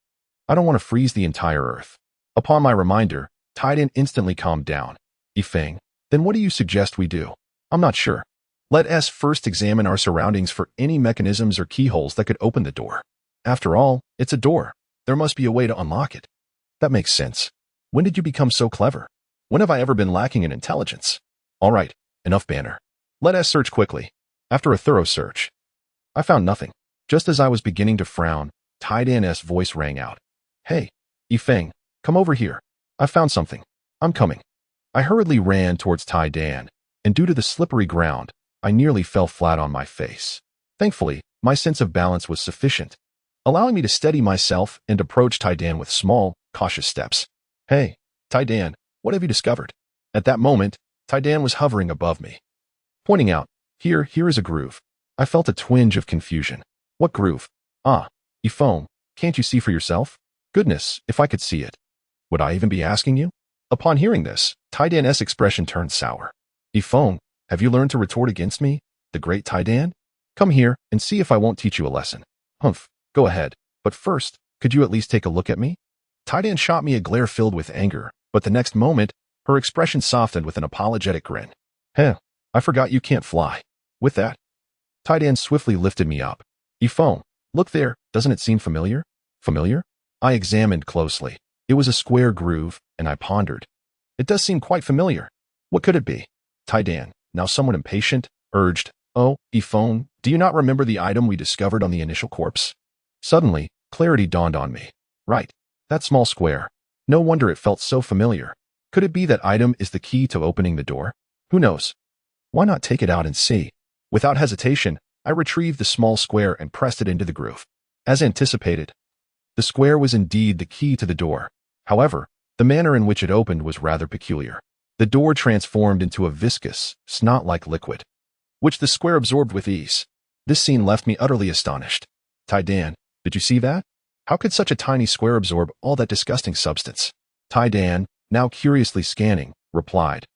I don't want to freeze the entire Earth. Upon my reminder, Tidan instantly calmed down. Yifeng, then what do you suggest we do? I'm not sure. Let us first examine our surroundings for any mechanisms or keyholes that could open the door. After all, it's a door. There must be a way to unlock it. That makes sense. When did you become so clever? When have I ever been lacking in intelligence? All right, enough banter. Let us search quickly. After a thorough search, I found nothing. Just as I was beginning to frown, Tidan's voice rang out. Hey, Yifeng, come over here. I found something. I'm coming. I hurriedly ran towards Tidan, and due to the slippery ground, I nearly fell flat on my face. Thankfully, my sense of balance was sufficient, allowing me to steady myself and approach Tidan with small, cautious steps. Hey, Tidan, what have you discovered? At that moment, Tidan was hovering above me, pointing out, here is a groove. I felt a twinge of confusion. What groove? Ah, Yifeng, can't you see for yourself? Goodness, if I could see it. Would I even be asking you? Upon hearing this, Tidan's expression turned sour. Yifeng, have you learned to retort against me, the great Tidan? Come here and see if I won't teach you a lesson. Humph, go ahead, but first, could you at least take a look at me? Tidan shot me a glare filled with anger, but the next moment, her expression softened with an apologetic grin. Heh, I forgot you can't fly. With that, Tidan swiftly lifted me up. Yifeng, look there, doesn't it seem familiar? Familiar? I examined closely. It was a square groove, and I pondered. It does seem quite familiar. What could it be? Tai Dan, now somewhat impatient, urged, "Oh, Ifone, do you not remember the item we discovered on the initial corpse?" Suddenly, clarity dawned on me. Right, that small square. No wonder it felt so familiar. Could it be that item is the key to opening the door? Who knows? Why not take it out and see? Without hesitation, I retrieved the small square and pressed it into the groove. As anticipated, the square was indeed the key to the door. However, the manner in which it opened was rather peculiar. The door transformed into a viscous, snot-like liquid, which the square absorbed with ease. This scene left me utterly astonished. Tai Dan, did you see that? How could such a tiny square absorb all that disgusting substance? Tai Dan, now curiously scanning, replied,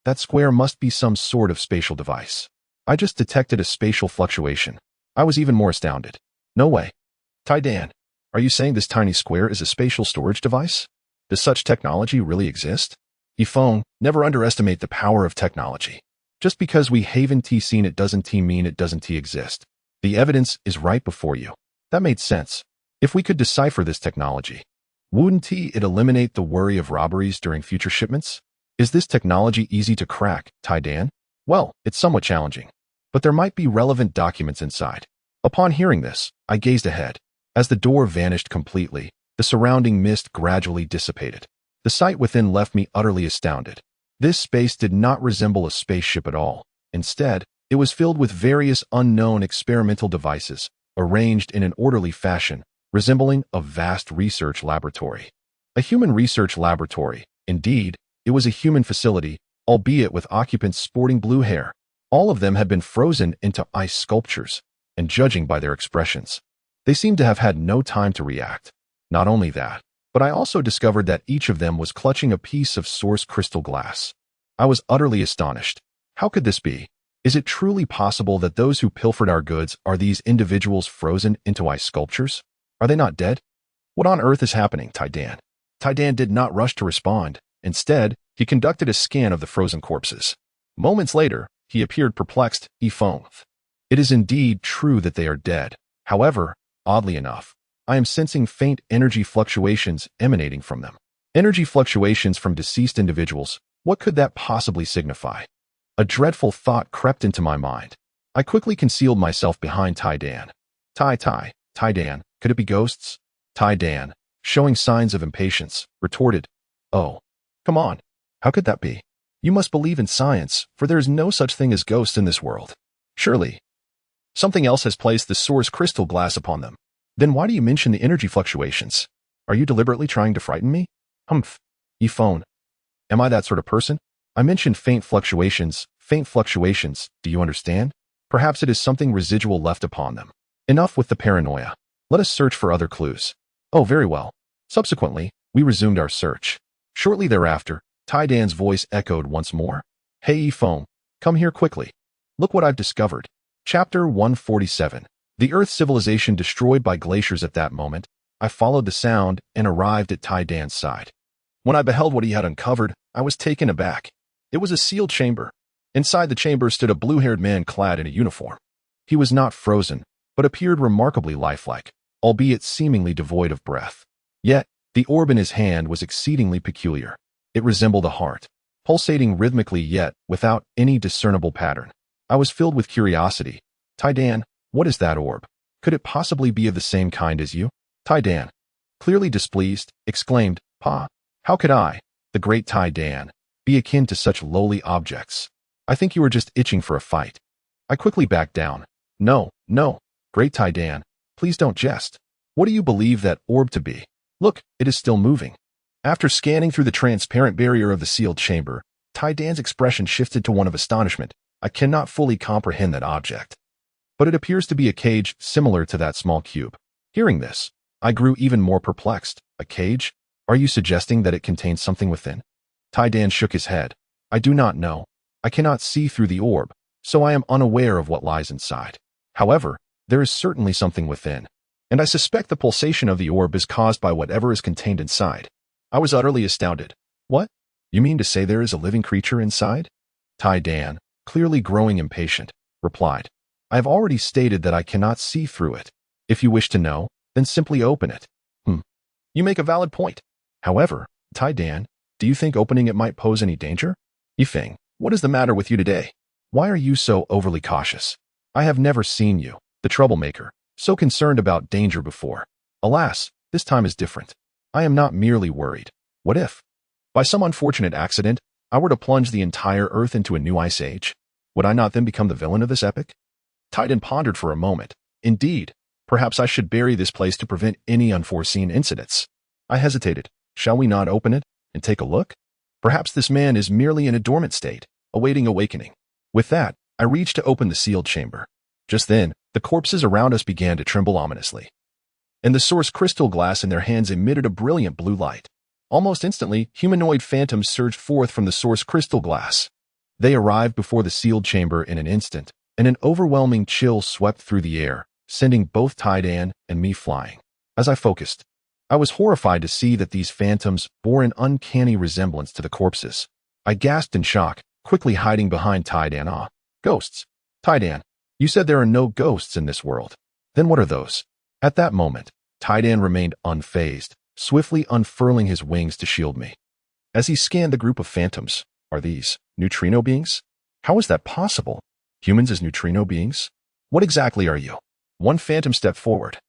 that square must be some sort of spatial device. I just detected a spatial fluctuation. I was even more astounded. No way. Tai Dan, are you saying this tiny square is a spatial storage device? Does such technology really exist? Ifone, never underestimate the power of technology. Just because we haven't seen it doesn't mean it doesn't exist. The evidence is right before you. That made sense. If we could decipher this technology, wouldn't it eliminate the worry of robberies during future shipments? Is this technology easy to crack, Tai Dan? Well, it's somewhat challenging, but there might be relevant documents inside. Upon hearing this, I gazed ahead. As the door vanished completely, the surrounding mist gradually dissipated. The sight within left me utterly astounded. This space did not resemble a spaceship at all. Instead, it was filled with various unknown experimental devices, arranged in an orderly fashion, resembling a vast research laboratory. A human research laboratory, indeed. It was a human facility, albeit with occupants sporting blue hair. All of them had been frozen into ice sculptures, and judging by their expressions, they seemed to have had no time to react. Not only that, but I also discovered that each of them was clutching a piece of source crystal glass. I was utterly astonished. How could this be? Is it truly possible that those who pilfered our goods are these individuals frozen into ice sculptures? Are they not dead? What on earth is happening, Tai Dan? Tai Dan did not rush to respond. Instead, he conducted a scan of the frozen corpses. Moments later, he appeared perplexed. Ifone. It is indeed true that they are dead. However, oddly enough, I am sensing faint energy fluctuations emanating from them. Energy fluctuations from deceased individuals. What could that possibly signify? A dreadful thought crept into my mind. I quickly concealed myself behind Tai Dan. Tai Dan, could it be ghosts? Tai Dan, showing signs of impatience, retorted, "Oh, come on. How could that be? You must believe in science, for there is no such thing as ghosts in this world. Surely, something else has placed the source crystal glass upon them. Then why do you mention the energy fluctuations? Are you deliberately trying to frighten me?" Ifone. Am I that sort of person? I mentioned faint fluctuations, do you understand? Perhaps it is something residual left upon them. Enough with the paranoia. Let us search for other clues. Oh, very well. Subsequently, we resumed our search. Shortly thereafter, Tai Dan's voice echoed once more. "Hey Ifone, come here quickly. Look what I've discovered." Chapter 147. The Earth civilization destroyed by glaciers. At that moment, I followed the sound and arrived at Tai Dan's side. When I beheld what he had uncovered, I was taken aback. It was a sealed chamber. Inside the chamber stood a blue-haired man clad in a uniform. He was not frozen, but appeared remarkably lifelike, albeit seemingly devoid of breath. Yet, the orb in his hand was exceedingly peculiar. It resembled a heart, pulsating rhythmically yet without any discernible pattern. I was filled with curiosity. Tai Dan, what is that orb? Could it possibly be of the same kind as you? Tai Dan, clearly displeased, exclaimed, "Pa, how could I, the great Tai Dan, be akin to such lowly objects? I think you are just itching for a fight." I quickly backed down. No, great Tai Dan, please don't jest. What do you believe that orb to be? Look, it is still moving. After scanning through the transparent barrier of the sealed chamber, Tai Dan's expression shifted to one of astonishment. I cannot fully comprehend that object, but it appears to be a cage similar to that small cube. Hearing this, I grew even more perplexed. A cage? Are you suggesting that it contains something within? Tai Dan shook his head. I do not know. I cannot see through the orb, so I am unaware of what lies inside. However, there is certainly something within, and I suspect the pulsation of the orb is caused by whatever is contained inside. I was utterly astounded. What? You mean to say there is a living creature inside? Tai Dan, clearly growing impatient, replied, I have already stated that I cannot see through it. If you wish to know, then simply open it. You make a valid point. However, Tai Dan, Do you think opening it might pose any danger? Yifeng, what is the matter with you today? Why are you so overly cautious? I have never seen you, the troublemaker, so concerned about danger before. Alas, this time is different. I am not merely worried. What if, by some unfortunate accident, I were to plunge the entire Earth into a new ice age? Would I not then become the villain of this epic? Titan pondered for a moment. Indeed, perhaps I should bury this place to prevent any unforeseen incidents. I hesitated. Shall we not open it and take a look? Perhaps this man is merely in a dormant state, awaiting awakening. With that, I reached to open the sealed chamber. Just then, the corpses around us began to tremble ominously, and the source crystal glass in their hands emitted a brilliant blue light. Almost instantly, humanoid phantoms surged forth from the source crystal glass. They arrived before the sealed chamber in an instant, and an overwhelming chill swept through the air, sending both Tidan and me flying. As I focused, I was horrified to see that these phantoms bore an uncanny resemblance to the corpses. I gasped in shock, quickly hiding behind Tidan. Ah, ghosts. Tidan, you said there are no ghosts in this world. Then what are those? At that moment, Tidan remained unfazed, swiftly unfurling his wings to shield me. As he scanned the group of phantoms, are these neutrino beings? How is that possible? Humans as neutrino beings? What exactly are you? One phantom stepped forward,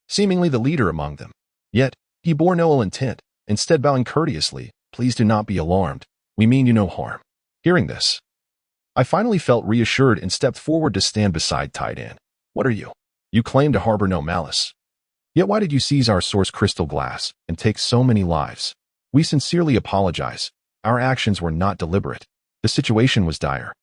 seemingly the leader among them. Yet, he bore no ill intent, instead bowing courteously. Please do not be alarmed. We mean you no harm. Hearing this, I finally felt reassured and stepped forward to stand beside Tidan. What are you? You claim to harbor no malice. Yet why did you seize our source crystal glass and take so many lives? We sincerely apologize. Our actions were not deliberate. The situation was dire,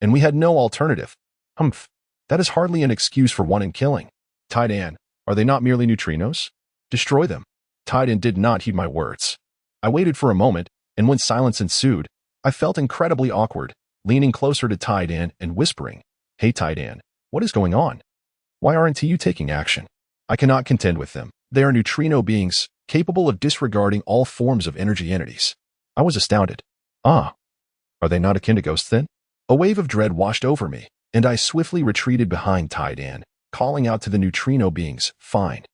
and we had no alternative. Humph. That is hardly an excuse for one in killing. Tidan, are they not merely neutrinos? Destroy them. Tidan did not heed my words. I waited for a moment, and when silence ensued, I felt incredibly awkward, leaning closer to Tidan and whispering, Hey Tidan, what is going on? Why aren't you taking action? I cannot contend with them. They are neutrino beings, capable of disregarding all forms of energy entities. I was astounded. Ah, are they not akin to ghosts then? A wave of dread washed over me, and I swiftly retreated behind Tidan, calling out to the neutrino beings, Fine.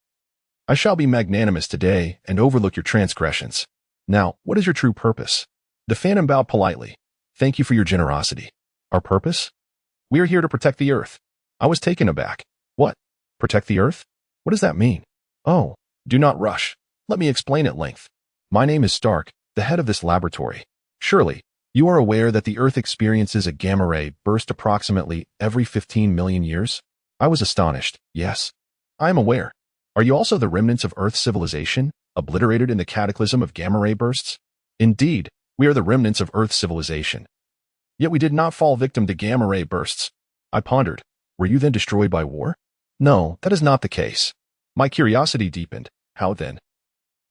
I shall be magnanimous today and overlook your transgressions. Now, what is your true purpose? The phantom bowed politely. Thank you for your generosity. Our purpose? We are here to protect the Earth. I was taken aback. What? Protect the Earth? What does that mean? Oh, do not rush. Let me explain at length. My name is Stark, the head of this laboratory. Surely, you are aware that the Earth experiences a gamma ray burst approximately every 15 million years? I was astonished. Yes, I am aware. Are you also the remnants of Earth civilization, obliterated in the cataclysm of gamma ray bursts? Indeed, we are the remnants of Earth civilization. Yet we did not fall victim to gamma ray bursts. I pondered. Were you then destroyed by war? No, that is not the case. My curiosity deepened. How then?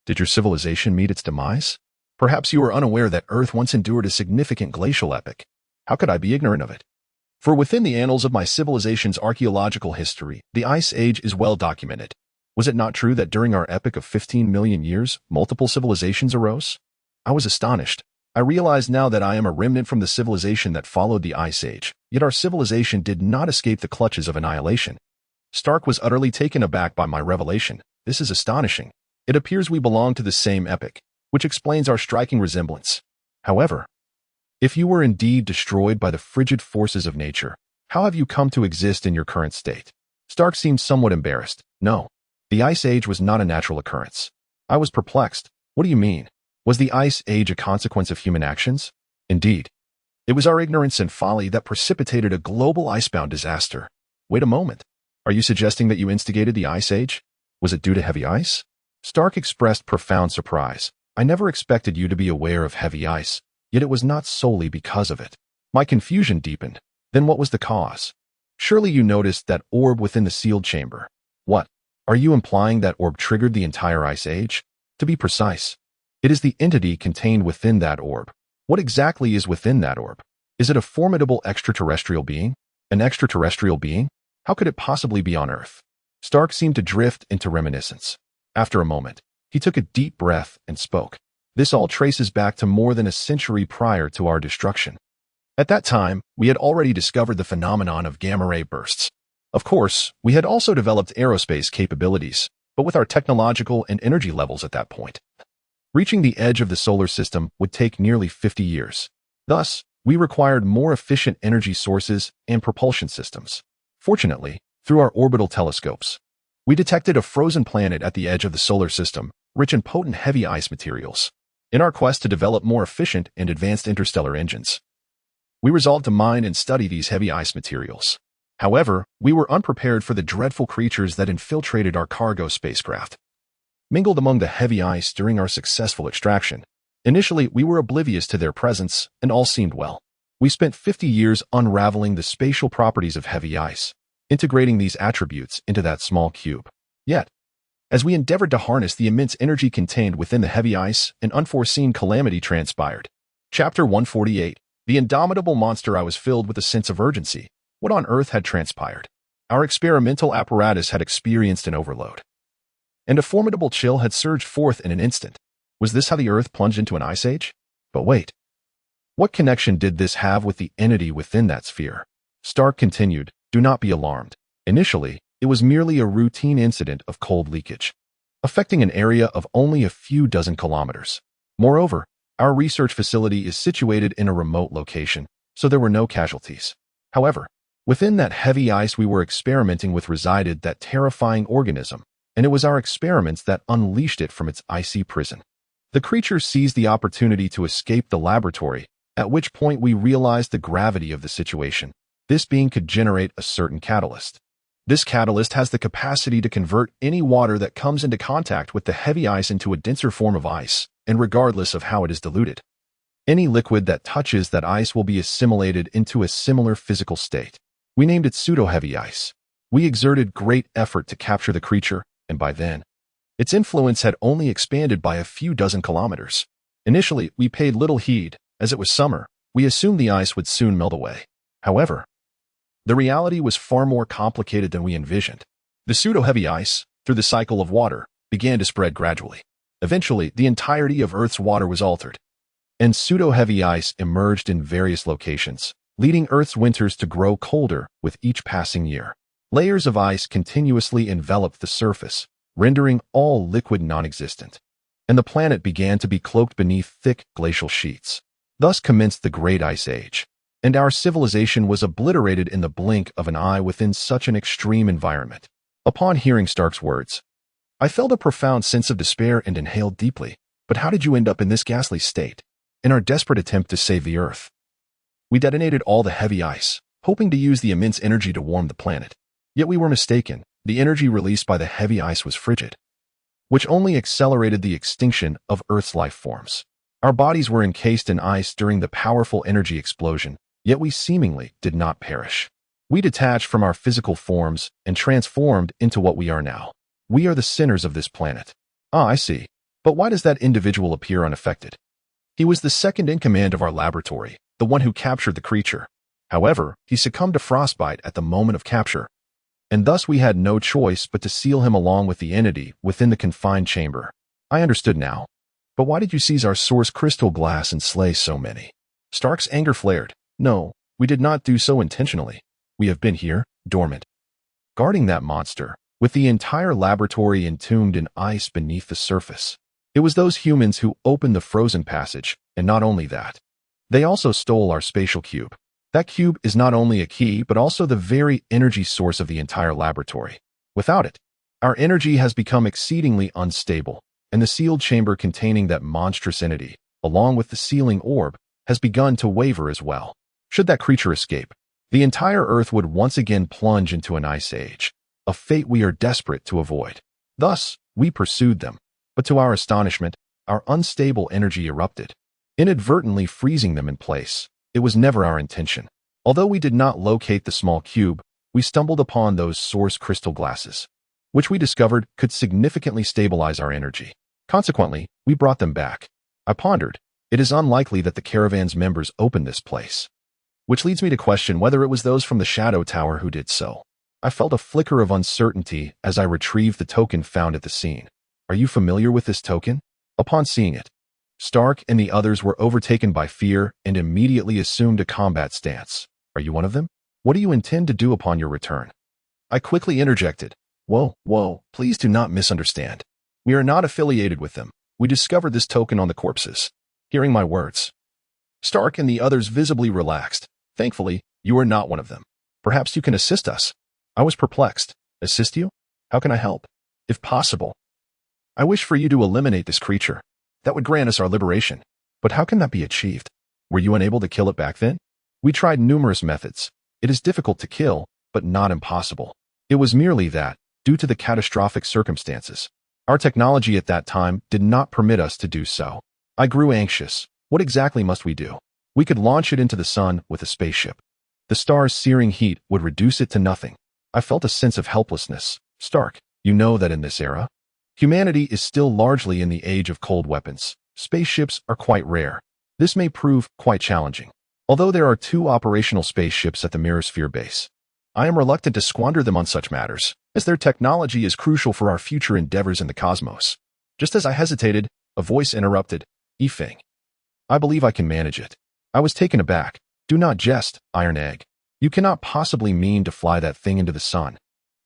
Did your civilization meet its demise? Perhaps you are unaware that Earth once endured a significant glacial epoch. How could I be ignorant of it? For within the annals of my civilization's archaeological history, the Ice Age is well documented. Was it not true that during our epoch of 15 million years, multiple civilizations arose? I was astonished. I realized now that I am a remnant from the civilization that followed the Ice Age, yet our civilization did not escape the clutches of annihilation. Stark was utterly taken aback by my revelation. This is astonishing. It appears we belong to the same epoch, which explains our striking resemblance. However, if you were indeed destroyed by the frigid forces of nature, how have you come to exist in your current state? Stark seemed somewhat embarrassed. No, the Ice Age was not a natural occurrence. I was perplexed. What do you mean? Was the Ice Age a consequence of human actions? Indeed. It was our ignorance and folly that precipitated a global icebound disaster. Wait a moment. Are you suggesting that you instigated the Ice Age? Was it due to heavy ice? Stark expressed profound surprise. I never expected you to be aware of heavy ice, yet it was not solely because of it. My confusion deepened. Then what was the cause? Surely you noticed that orb within the sealed chamber. What? Are you implying that orb triggered the entire Ice Age? To be precise, it is the entity contained within that orb. What exactly is within that orb? Is it a formidable extraterrestrial being? An extraterrestrial being? How could it possibly be on Earth? Stark seemed to drift into reminiscence. After a moment, he took a deep breath and spoke. This all traces back to more than a century prior to our destruction. At that time, we had already discovered the phenomenon of gamma ray bursts. Of course, we had also developed aerospace capabilities, but with our technological and energy levels at that point, Reaching the edge of the solar system would take nearly 50 years. Thus, we required more efficient energy sources and propulsion systems. Fortunately, through our orbital telescopes, we detected a frozen planet at the edge of the solar system, rich in potent heavy ice materials. In our quest to develop more efficient and advanced interstellar engines, we resolved to mine and study these heavy ice materials. However, we were unprepared for the dreadful creatures that infiltrated our cargo spacecraft. Mingled among the heavy ice during our successful extraction. Initially, we were oblivious to their presence, and all seemed well. We spent 50 years unraveling the spatial properties of heavy ice, integrating these attributes into that small cube. Yet, as we endeavored to harness the immense energy contained within the heavy ice, an unforeseen calamity transpired. Chapter 148. The indomitable monster. I was filled with a sense of urgency. What on earth had transpired? Our experimental apparatus had experienced an overload, and a formidable chill had surged forth in an instant. Was this how the Earth plunged into an ice age? But wait. What connection did this have with the entity within that sphere? Stark continued, do not be alarmed. Initially, it was merely a routine incident of cold leakage, affecting an area of only a few dozen kilometers. Moreover, our research facility is situated in a remote location, so there were no casualties. However, within that heavy ice we were experimenting with resided that terrifying organism, and it was our experiments that unleashed it from its icy prison. The creature seized the opportunity to escape the laboratory, at which point we realized the gravity of the situation. This being could generate a certain catalyst. This catalyst has the capacity to convert any water that comes into contact with the heavy ice into a denser form of ice, and regardless of how it is diluted, any liquid that touches that ice will be assimilated into a similar physical state. We named it pseudo-heavy ice. We exerted great effort to capture the creature, and by then, its influence had only expanded by a few dozen kilometers. Initially, we paid little heed. As it was summer, we assumed the ice would soon melt away. However, the reality was far more complicated than we envisioned. The pseudo-heavy ice, through the cycle of water, began to spread gradually. Eventually, the entirety of Earth's water was altered, and pseudo-heavy ice emerged in various locations, leading Earth's winters to grow colder with each passing year. Layers of ice continuously enveloped the surface, rendering all liquid non-existent, and the planet began to be cloaked beneath thick glacial sheets. Thus commenced the Great Ice Age, and our civilization was obliterated in the blink of an eye within such an extreme environment. Upon hearing Stark's words, I felt a profound sense of despair and inhaled deeply. But how did you end up in this ghastly state? In our desperate attempt to save the Earth, we detonated all the heavy ice, hoping to use the immense energy to warm the planet. Yet we were mistaken. The energy released by the heavy ice was frigid, which only accelerated the extinction of Earth's life forms. Our bodies were encased in ice during the powerful energy explosion, yet we seemingly did not perish. We detached from our physical forms and transformed into what we are now. We are the sinners of this planet. Ah, I see. But why does that individual appear unaffected? He was the second in command of our laboratory, the one who captured the creature. However, he succumbed to frostbite at the moment of capture, and thus we had no choice but to seal him along with the entity within the confined chamber. I understood now. But why did you seize our source crystal glass and slay so many? Stark's anger flared. No, we did not do so intentionally. We have been here, dormant, guarding that monster, with the entire laboratory entombed in ice beneath the surface. It was those humans who opened the frozen passage, and not only that, they also stole our spatial cube. That cube is not only a key, but also the very energy source of the entire laboratory. Without it, our energy has become exceedingly unstable, and the sealed chamber containing that monstrous entity, along with the sealing orb, has begun to waver as well. Should that creature escape, the entire Earth would once again plunge into an ice age, a fate we are desperate to avoid. Thus, we pursued them, but to our astonishment, our unstable energy erupted, inadvertently freezing them in place. It was never our intention. Although we did not locate the small cube, we stumbled upon those source crystal glasses, which we discovered could significantly stabilize our energy. Consequently, we brought them back. I pondered, it is unlikely that the caravan's members opened this place, which leads me to question whether it was those from the Shadow Tower who did so. I felt a flicker of uncertainty as I retrieved the token found at the scene. Are you familiar with this token? Upon seeing it, Stark and the others were overtaken by fear and immediately assumed a combat stance. Are you one of them? What do you intend to do upon your return? I quickly interjected. Whoa, please do not misunderstand. We are not affiliated with them. We discovered this token on the corpses. Hearing my words, Stark and the others visibly relaxed. Thankfully, you are not one of them. Perhaps you can assist us. I was perplexed. Assist you? How can I help? If possible, I wish for you to eliminate this creature. That would grant us our liberation. But how can that be achieved? Were you unable to kill it back then? We tried numerous methods. It is difficult to kill, but not impossible. It was merely that, due to the catastrophic circumstances, our technology at that time did not permit us to do so. I grew anxious. What exactly must we do? We could launch it into the sun with a spaceship. The star's searing heat would reduce it to nothing. I felt a sense of helplessness. Stark, you know that in this era, humanity is still largely in the age of cold weapons. Spaceships are quite rare. This may prove quite challenging. Although there are 2 operational spaceships at the Mirrorsphere base, I am reluctant to squander them on such matters, as their technology is crucial for our future endeavors in the cosmos. Just as I hesitated, a voice interrupted, Yifeng. I believe I can manage it. I was taken aback. Do not jest, Iron Egg. You cannot possibly mean to fly that thing into the sun.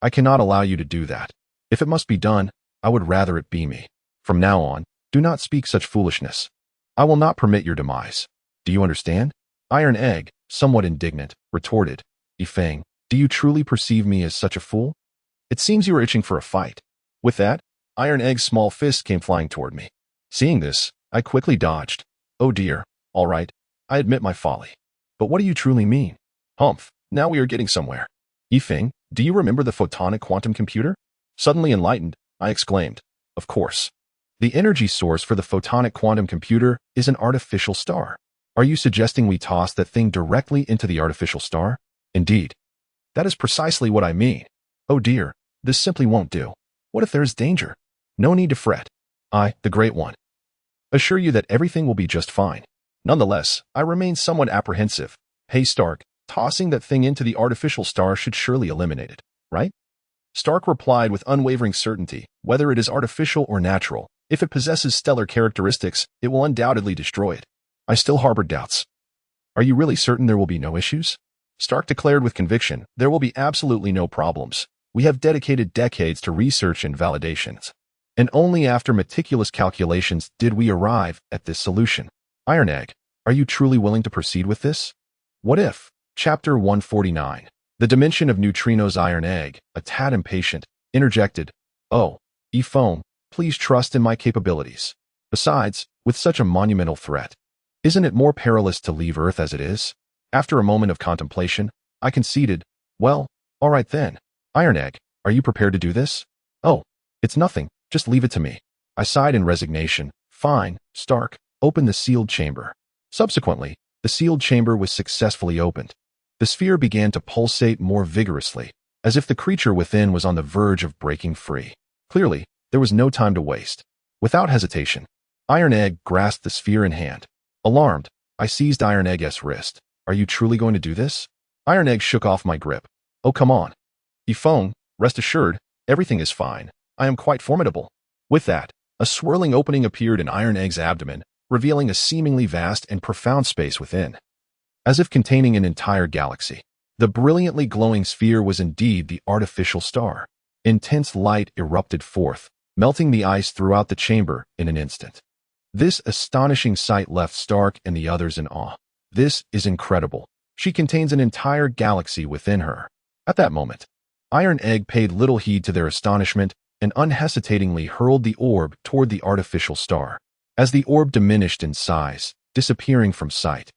I cannot allow you to do that. If it must be done, I would rather it be me. From now on, do not speak such foolishness. I will not permit your demise. Do you understand? Iron Egg, somewhat indignant, retorted, Yifeng, do you truly perceive me as such a fool? It seems you are itching for a fight. With that, Iron Egg's small fist came flying toward me. Seeing this, I quickly dodged. Oh dear, all right, I admit my folly. But what do you truly mean? Humph, now we are getting somewhere. Yifeng, do you remember the photonic quantum computer? Suddenly enlightened, I exclaimed, of course. The energy source for the photonic quantum computer is an artificial star. Are you suggesting we toss that thing directly into the artificial star? Indeed. That is precisely what I mean. Oh dear, this simply won't do. What if there is danger? No need to fret. I, the Great One, assure you that everything will be just fine. Nonetheless, I remain somewhat apprehensive. Hey Stark, tossing that thing into the artificial star should surely eliminate it, right? Stark replied with unwavering certainty, whether it is artificial or natural, if it possesses stellar characteristics, it will undoubtedly destroy it. I still harbored doubts. Are you really certain there will be no issues? Stark declared with conviction, there will be absolutely no problems. We have dedicated decades to research and validations. And only after meticulous calculations did we arrive at this solution. Iron Egg, are you truly willing to proceed with this? What if? Chapter 149. The Dimension of Neutrinos. Iron Egg, a tad impatient, interjected, Oh, Yifeng, please trust in my capabilities. Besides, with such a monumental threat, isn't it more perilous to leave Earth as it is? After a moment of contemplation, I conceded, well, all right then. Iron Egg, are you prepared to do this? Oh, it's nothing, just leave it to me. I sighed in resignation. Fine, Stark, open the sealed chamber. Subsequently, the sealed chamber was successfully opened. The sphere began to pulsate more vigorously, as if the creature within was on the verge of breaking free. Clearly, there was no time to waste. Without hesitation, Iron Egg grasped the sphere in hand. Alarmed, I seized Iron Egg's wrist. Are you truly going to do this? Iron Egg shook off my grip. Oh, come on. Yifeng, rest assured, everything is fine. I am quite formidable. With that, a swirling opening appeared in Iron Egg's abdomen, revealing a seemingly vast and profound space within, as if containing an entire galaxy. The brilliantly glowing sphere was indeed the artificial star. Intense light erupted forth, melting the ice throughout the chamber in an instant. This astonishing sight left Stark and the others in awe. This is incredible. She contains an entire galaxy within her. At that moment, Iron Egg paid little heed to their astonishment and unhesitatingly hurled the orb toward the artificial star. As the orb diminished in size, disappearing from sight,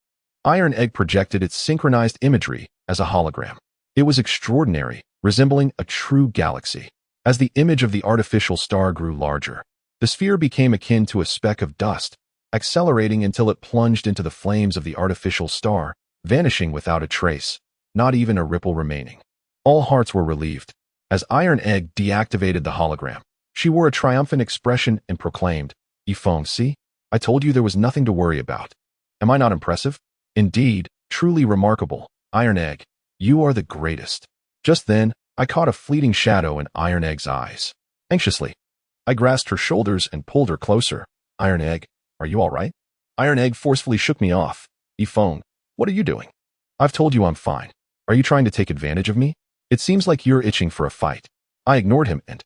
Iron Egg projected its synchronized imagery as a hologram. It was extraordinary, resembling a true galaxy. As the image of the artificial star grew larger, the sphere became akin to a speck of dust, accelerating until it plunged into the flames of the artificial star, vanishing without a trace, not even a ripple remaining. All hearts were relieved. As Iron Egg deactivated the hologram, she wore a triumphant expression and proclaimed, Yifeng, see? I told you there was nothing to worry about. Am I not impressive? Indeed, truly remarkable. Iron Egg, you are the greatest. Just then, I caught a fleeting shadow in Iron Egg's eyes. Anxiously, I grasped her shoulders and pulled her closer. Iron Egg, are you all right? Iron Egg forcefully shook me off. Yifeng, what are you doing? I've told you I'm fine. Are you trying to take advantage of me? It seems like you're itching for a fight. I ignored him and,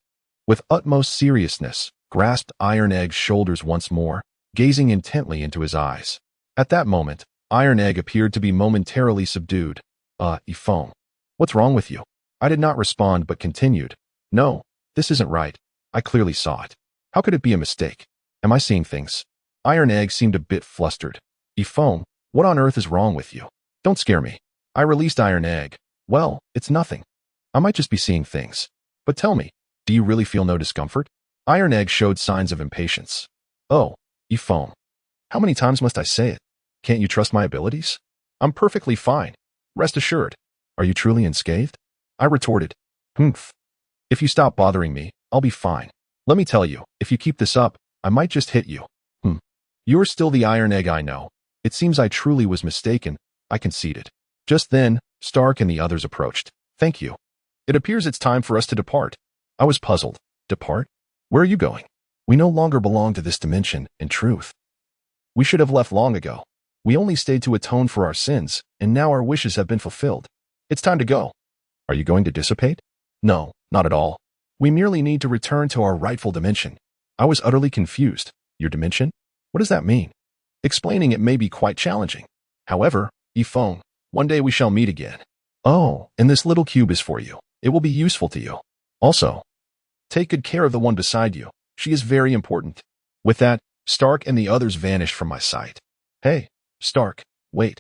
with utmost seriousness, grasped Iron Egg's shoulders once more, gazing intently into his eyes. At that moment, Iron Egg appeared to be momentarily subdued. Ifong. What's wrong with you? I did not respond but continued. No, this isn't right. I clearly saw it. How could it be a mistake? Am I seeing things? Iron Egg seemed a bit flustered. Ifong, what on earth is wrong with you? Don't scare me. I released Iron Egg. Well, it's nothing. I might just be seeing things. But tell me, do you really feel no discomfort? Iron Egg showed signs of impatience. Oh, Ifong. How many times must I say it? Can't you trust my abilities? I'm perfectly fine. Rest assured. Are you truly unscathed? I retorted. Humph. If you stop bothering me, I'll be fine. Let me tell you, if you keep this up, I might just hit you. You're still the Iron Egg I know. It seems I truly was mistaken. I conceded. Just then, Stark and the others approached. Thank you. It appears it's time for us to depart. I was puzzled. Depart? Where are you going? We no longer belong to this dimension, in truth. We should have left long ago. We only stayed to atone for our sins, and now our wishes have been fulfilled. It's time to go. Are you going to dissipate? No, not at all. We merely need to return to our rightful dimension. I was utterly confused. Your dimension? What does that mean? Explaining it may be quite challenging. However, Ifong, one day we shall meet again. Oh, and this little cube is for you. It will be useful to you. Also, take good care of the one beside you. She is very important. With that, Stark and the others vanished from my sight. Hey, Stark, wait.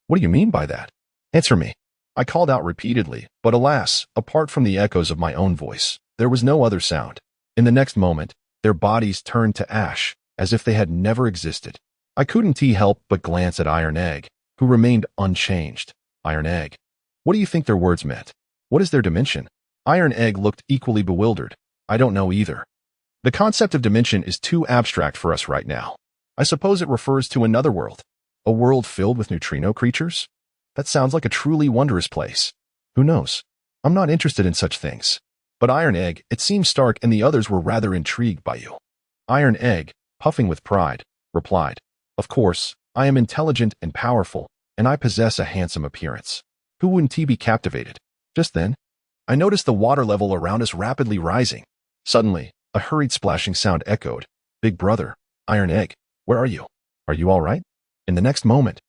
What do you mean by that? Answer me. I called out repeatedly, but alas, apart from the echoes of my own voice, there was no other sound. In the next moment, their bodies turned to ash, as if they had never existed. I couldn't help but glance at Iron Egg, who remained unchanged. Iron Egg. What do you think their words meant? What is their dimension? Iron Egg looked equally bewildered. I don't know either. The concept of dimension is too abstract for us right now. I suppose it refers to another world. A world filled with neutrino creatures? That sounds like a truly wondrous place. Who knows? I'm not interested in such things. But Iron Egg, it seems Stark and the others were rather intrigued by you. Iron Egg, puffing with pride, replied, Of course, I am intelligent and powerful, and I possess a handsome appearance. Who wouldn't he be captivated? Just then, I noticed the water level around us rapidly rising. Suddenly, a hurried splashing sound echoed. Big brother, Iron Egg, where are you? Are you all right? In the next moment,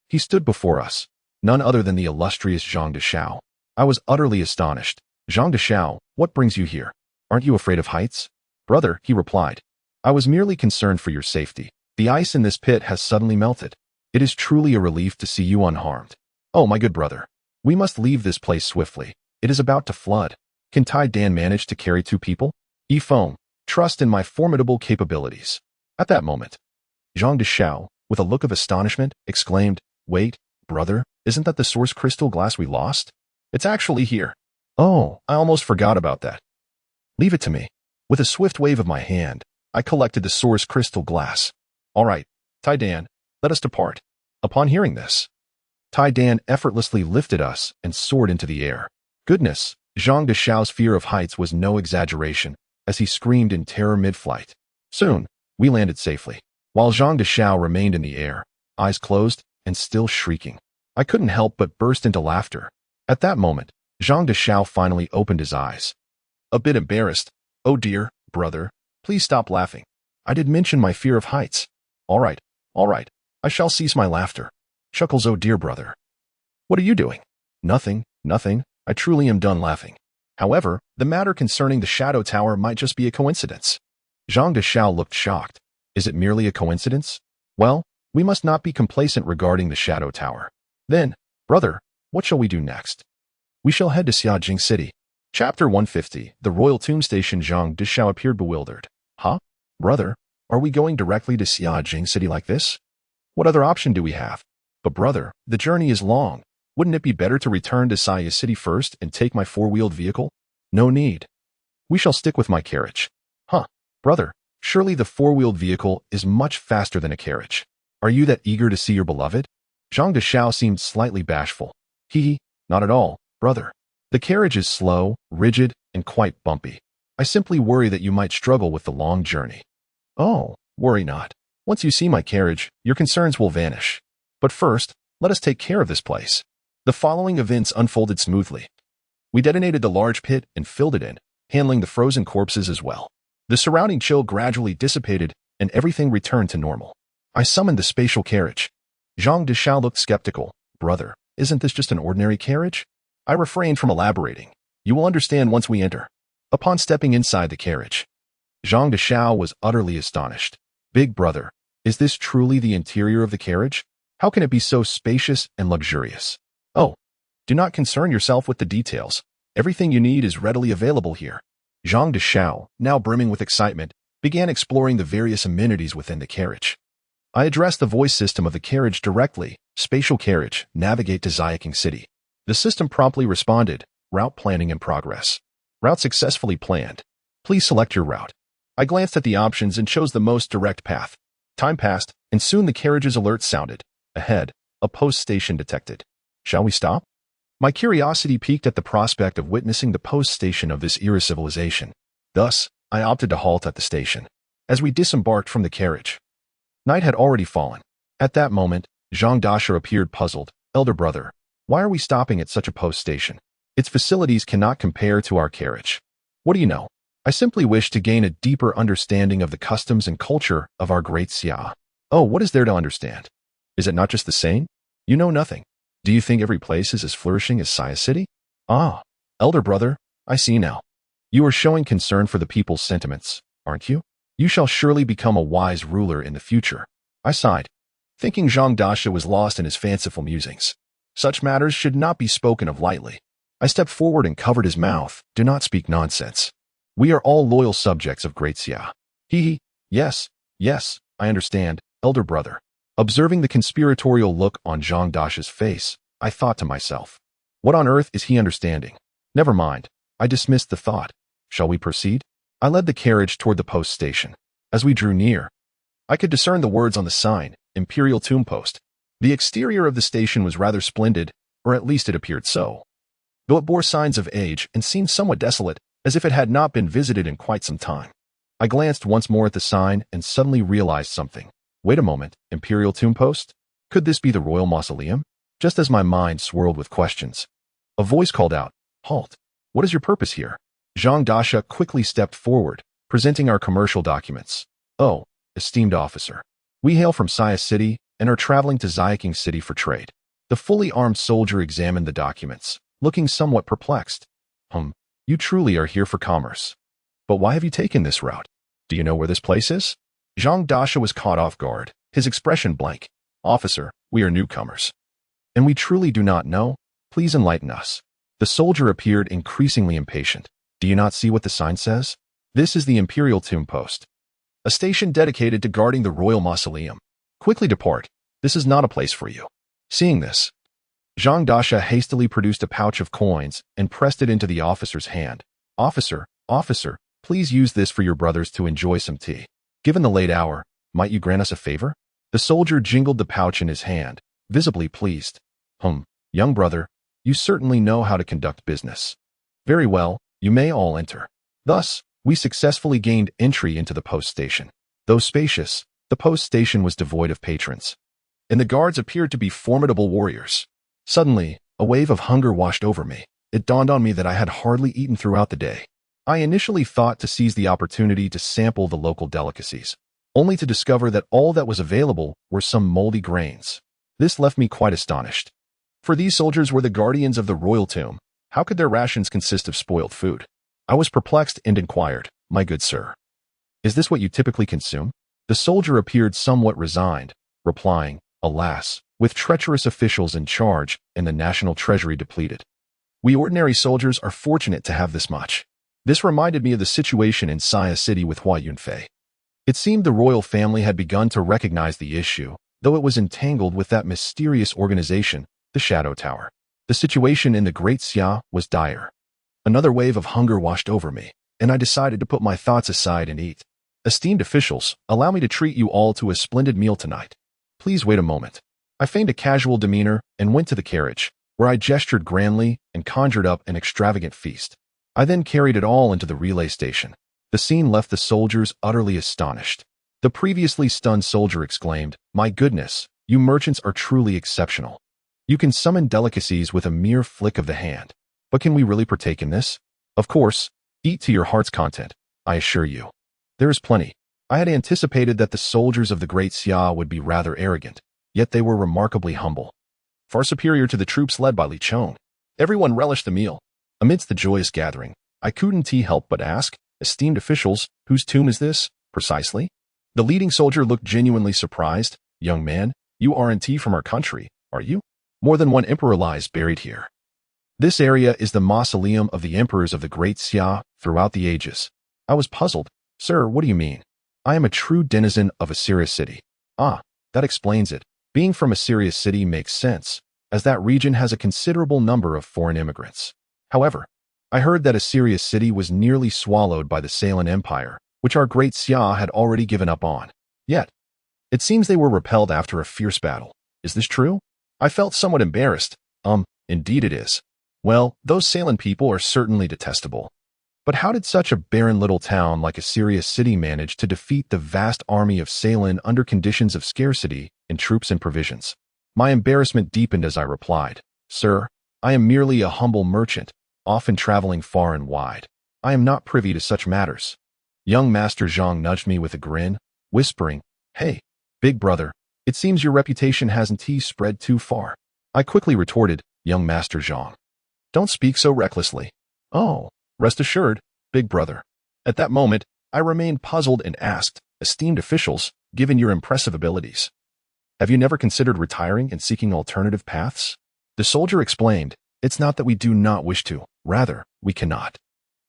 he stood before us, none other than the illustrious Zhang Deshao. I was utterly astonished. Zhang Deshao, what brings you here? Aren't you afraid of heights? Brother, he replied. I was merely concerned for your safety. The ice in this pit has suddenly melted. It is truly a relief to see you unharmed. Oh, my good brother. We must leave this place swiftly. It is about to flood. Can Tai Dan manage to carry 2 people? Ifong, trust in my formidable capabilities. At that moment, Zhang Deshao, with a look of astonishment, exclaimed, Wait, brother, isn't that the source crystal glass we lost? It's actually here. Oh, I almost forgot about that. Leave it to me. With a swift wave of my hand, I collected the source crystal glass. All right, Tai Dan, let us depart. Upon hearing this, Tai Dan effortlessly lifted us and soared into the air. Goodness, Zhang Deshao's fear of heights was no exaggeration, as he screamed in terror mid-flight. Soon, we landed safely, while Zhang Deshao remained in the air, eyes closed and still shrieking. I couldn't help but burst into laughter. At that moment, Zhang Deshao finally opened his eyes. A bit embarrassed. Oh dear, brother, please stop laughing. I did mention my fear of heights. All right, I shall cease my laughter. Chuckles, oh dear brother. What are you doing? Nothing. I truly am done laughing. However, the matter concerning the Shadow Tower might just be a coincidence. Zhang Deshao looked shocked. Is it merely a coincidence? Well, we must not be complacent regarding the Shadow Tower. Then, brother, what shall we do next? We shall head to Xiajing City. Chapter 150, The Royal Tomb Station. Zhang Deshao appeared bewildered. Huh? Brother, are we going directly to Xiajing City like this? What other option do we have? But brother, the journey is long. Wouldn't it be better to return to Xiajing City first and take my 4-wheeled vehicle? No need. We shall stick with my carriage. Huh, brother, surely the 4-wheeled vehicle is much faster than a carriage. Are you that eager to see your beloved? Zhang Deshao seemed slightly bashful. Not at all, brother. The carriage is slow, rigid, and quite bumpy. I simply worry that you might struggle with the long journey. Oh, worry not. Once you see my carriage, your concerns will vanish. But first, let us take care of this place. The following events unfolded smoothly. We detonated the large pit and filled it in, handling the frozen corpses as well. The surrounding chill gradually dissipated, and everything returned to normal. I summoned the spatial carriage. Zhang Deshao looked skeptical. Brother, isn't this just an ordinary carriage? I refrained from elaborating. You will understand once we enter. Upon stepping inside the carriage, Zhang Deshao was utterly astonished. Big brother, is this truly the interior of the carriage? How can it be so spacious and luxurious? Oh, do not concern yourself with the details. Everything you need is readily available here. Zhang Deshao, now brimming with excitement, began exploring the various amenities within the carriage. I addressed the voice system of the carriage directly. Spatial carriage, navigate to Xiaoqing City. The system promptly responded, route planning in progress. Route successfully planned. Please select your route. I glanced at the options and chose the most direct path. Time passed, and soon the carriage's alert sounded. Ahead, a post station detected. Shall we stop? My curiosity piqued at the prospect of witnessing the post station of this era civilization. Thus, I opted to halt at the station. As we disembarked from the carriage, night had already fallen. At that moment, Zhang Dasha appeared puzzled. Elder brother, why are we stopping at such a post station? Its facilities cannot compare to our carriage. What do you know? I simply wish to gain a deeper understanding of the customs and culture of our great Xia. Oh, what is there to understand? Is it not just the same? You know nothing. Do you think every place is as flourishing as Xia City? Ah, elder brother, I see now. You are showing concern for the people's sentiments, aren't you? You shall surely become a wise ruler in the future. I sighed, thinking Zhang Dasha was lost in his fanciful musings. Such matters should not be spoken of lightly. I stepped forward and covered his mouth. Do not speak nonsense. We are all loyal subjects of Great Xia. Hee. Yes, I understand, elder brother. Observing the conspiratorial look on Zhang Dasha's face, I thought to myself, what on earth is he understanding? Never mind. I dismissed the thought. Shall we proceed? I led the carriage toward the post station. As we drew near, I could discern the words on the sign, Imperial Tomb Post. The exterior of the station was rather splendid, or at least it appeared so, though it bore signs of age and seemed somewhat desolate, as if it had not been visited in quite some time. I glanced once more at the sign and suddenly realized something. Wait a moment, Imperial Tomb Post? Could this be the Royal Mausoleum? Just as my mind swirled with questions, a voice called out, Halt! What is your purpose here? Zhang Dasha quickly stepped forward, presenting our commercial documents. Oh, esteemed officer. We hail from Xia City and are traveling to Xiaoqing City for trade. The fully armed soldier examined the documents, looking somewhat perplexed. You truly are here for commerce. But why have you taken this route? Do you know where this place is? Zhang Dasha was caught off guard, his expression blank. Officer, we are newcomers. And we truly do not know. Please enlighten us. The soldier appeared increasingly impatient. Do you not see what the sign says? This is the Imperial Tomb Post, a station dedicated to guarding the Royal Mausoleum. Quickly depart. This is not a place for you. Seeing this, Zhang Dasha hastily produced a pouch of coins and pressed it into the officer's hand. Officer, please use this for your brothers to enjoy some tea. Given the late hour, might you grant us a favor? The soldier jingled the pouch in his hand, visibly pleased. Young brother, you certainly know how to conduct business. Very well, you may all enter. Thus, we successfully gained entry into the post station. Though spacious, the post station was devoid of patrons, and the guards appeared to be formidable warriors. Suddenly, a wave of hunger washed over me. It dawned on me that I had hardly eaten throughout the day. I initially thought to seize the opportunity to sample the local delicacies, only to discover that all that was available were some moldy grains. This left me quite astonished. For these soldiers were the guardians of the royal tomb. How could their rations consist of spoiled food? I was perplexed and inquired, My good sir, is this what you typically consume? The soldier appeared somewhat resigned, replying, Alas, with treacherous officials in charge and the national treasury depleted, we ordinary soldiers are fortunate to have this much. This reminded me of the situation in Xia City with Hua Yunfei. It seemed the royal family had begun to recognize the issue, though it was entangled with that mysterious organization, the Shadow Tower. The situation in the Great Xia was dire. Another wave of hunger washed over me, and I decided to put my thoughts aside and eat. Esteemed officials, allow me to treat you all to a splendid meal tonight. Please wait a moment. I feigned a casual demeanor and went to the carriage, where I gestured grandly and conjured up an extravagant feast. I then carried it all into the relay station. The scene left the soldiers utterly astonished. The previously stunned soldier exclaimed, My goodness, you merchants are truly exceptional. You can summon delicacies with a mere flick of the hand. But can we really partake in this? Of course, eat to your heart's content, I assure you. There is plenty. I had anticipated that the soldiers of the Great Xia would be rather arrogant, yet they were remarkably humble, far superior to the troops led by Li Chong. Everyone relished the meal. Amidst the joyous gathering, I couldn't help but ask, esteemed officials, whose tomb is this, precisely? The leading soldier looked genuinely surprised. Young man, you aren't from our country, are you? More than one emperor lies buried here. This area is the mausoleum of the emperors of the Great Xia throughout the ages. I was puzzled. Sir, what do you mean? I am a true denizen of Assyria City. Ah, that explains it. Being from Assyria City makes sense, as that region has a considerable number of foreign immigrants. However, I heard that Assyria City was nearly swallowed by the Salian Empire, which our Great Xia had already given up on. Yet, it seems they were repelled after a fierce battle. Is this true? I felt somewhat embarrassed. Indeed it is. Well, those Salian people are certainly detestable. But how did such a barren little town like Assyria City manage to defeat the vast army of Salian under conditions of scarcity in troops and provisions? My embarrassment deepened as I replied, Sir, I am merely a humble merchant, often traveling far and wide. I am not privy to such matters. Young Master Zhang nudged me with a grin, whispering, Hey, big brother, it seems your reputation hasn't spread too far. I quickly retorted, Young Master Zhang, don't speak so recklessly. Oh, rest assured, big brother. At that moment, I remained puzzled and asked, Esteemed officials, given your impressive abilities, have you never considered retiring and seeking alternative paths? The soldier explained, It's not that we do not wish to, rather, we cannot.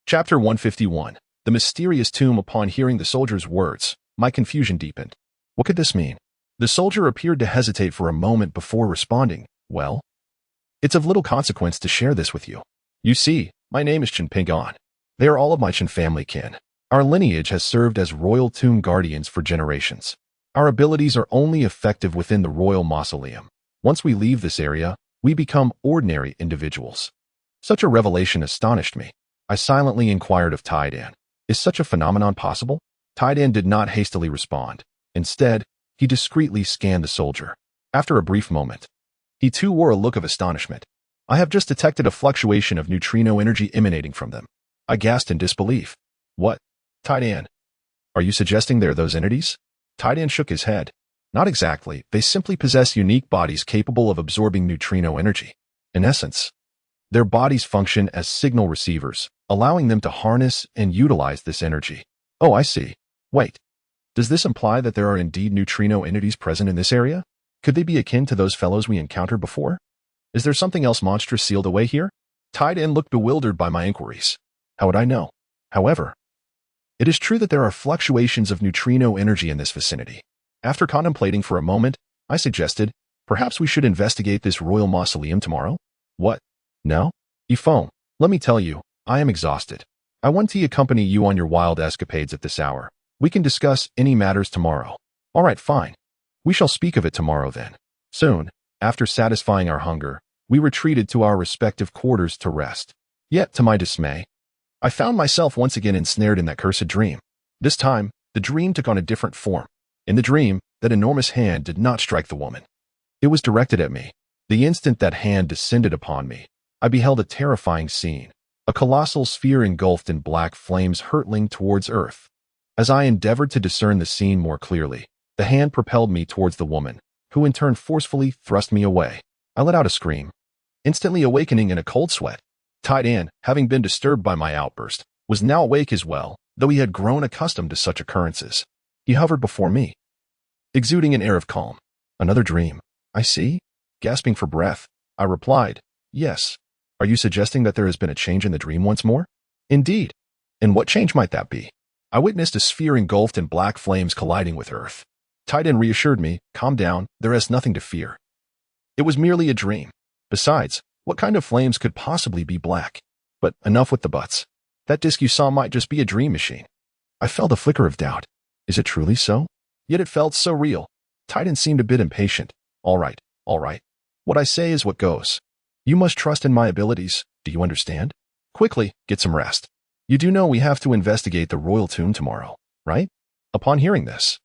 Chapter 151. The Mysterious Tomb. Upon hearing the soldier's words, my confusion deepened. What could this mean? The soldier appeared to hesitate for a moment before responding, Well, it's of little consequence to share this with you. You see, my name is Chen Pingon. They are all of my Chen family kin. Our lineage has served as royal tomb guardians for generations. Our abilities are only effective within the royal mausoleum. Once we leave this area, we become ordinary individuals. Such a revelation astonished me. I silently inquired of Taidan, Is such a phenomenon possible? Taidan did not hastily respond. Instead, he discreetly scanned the soldier. After a brief moment, he too wore a look of astonishment. I have just detected a fluctuation of neutrino energy emanating from them. I gasped in disbelief. What? Taidan, are you suggesting they're those entities? Taidan shook his head. Not exactly. They simply possess unique bodies capable of absorbing neutrino energy. In essence, their bodies function as signal receivers, allowing them to harness and utilize this energy. Oh, I see. Wait. Does this imply that there are indeed neutrino entities present in this area? Could they be akin to those fellows we encountered before? Is there something else monstrous sealed away here? Taidan looked bewildered by my inquiries. How would I know? However, it is true that there are fluctuations of neutrino energy in this vicinity. After contemplating for a moment, I suggested, perhaps we should investigate this royal mausoleum tomorrow? What? No? Ifong, let me tell you, I am exhausted. I want to accompany you on your wild escapades at this hour. We can discuss any matters tomorrow. All right, fine. We shall speak of it tomorrow then. Soon, after satisfying our hunger, we retreated to our respective quarters to rest. Yet, to my dismay, I found myself once again ensnared in that cursed dream. This time, the dream took on a different form. In the dream, that enormous hand did not strike the woman. It was directed at me. The instant that hand descended upon me, I beheld a terrifying scene. A colossal sphere engulfed in black flames hurtling towards earth. As I endeavored to discern the scene more clearly, the hand propelled me towards the woman, who in turn forcefully thrust me away. I let out a scream, instantly awakening in a cold sweat. Taidan, having been disturbed by my outburst, was now awake as well, though he had grown accustomed to such occurrences. He hovered before me, exuding an air of calm. Another dream, I see? Gasping for breath, I replied, Yes. Are you suggesting that there has been a change in the dream once more? Indeed. And what change might that be? I witnessed a sphere engulfed in black flames colliding with earth. Taidan reassured me, Calm down, there is nothing to fear. It was merely a dream. Besides, what kind of flames could possibly be black? But enough with the buts. That disc you saw might just be a dream machine. I felt a flicker of doubt. Is it truly so? Yet it felt so real. Taidan seemed a bit impatient. All right. What I say is what goes. You must trust in my abilities, do you understand? Quickly, get some rest. You do know we have to investigate the royal tomb tomorrow, right? Upon hearing this,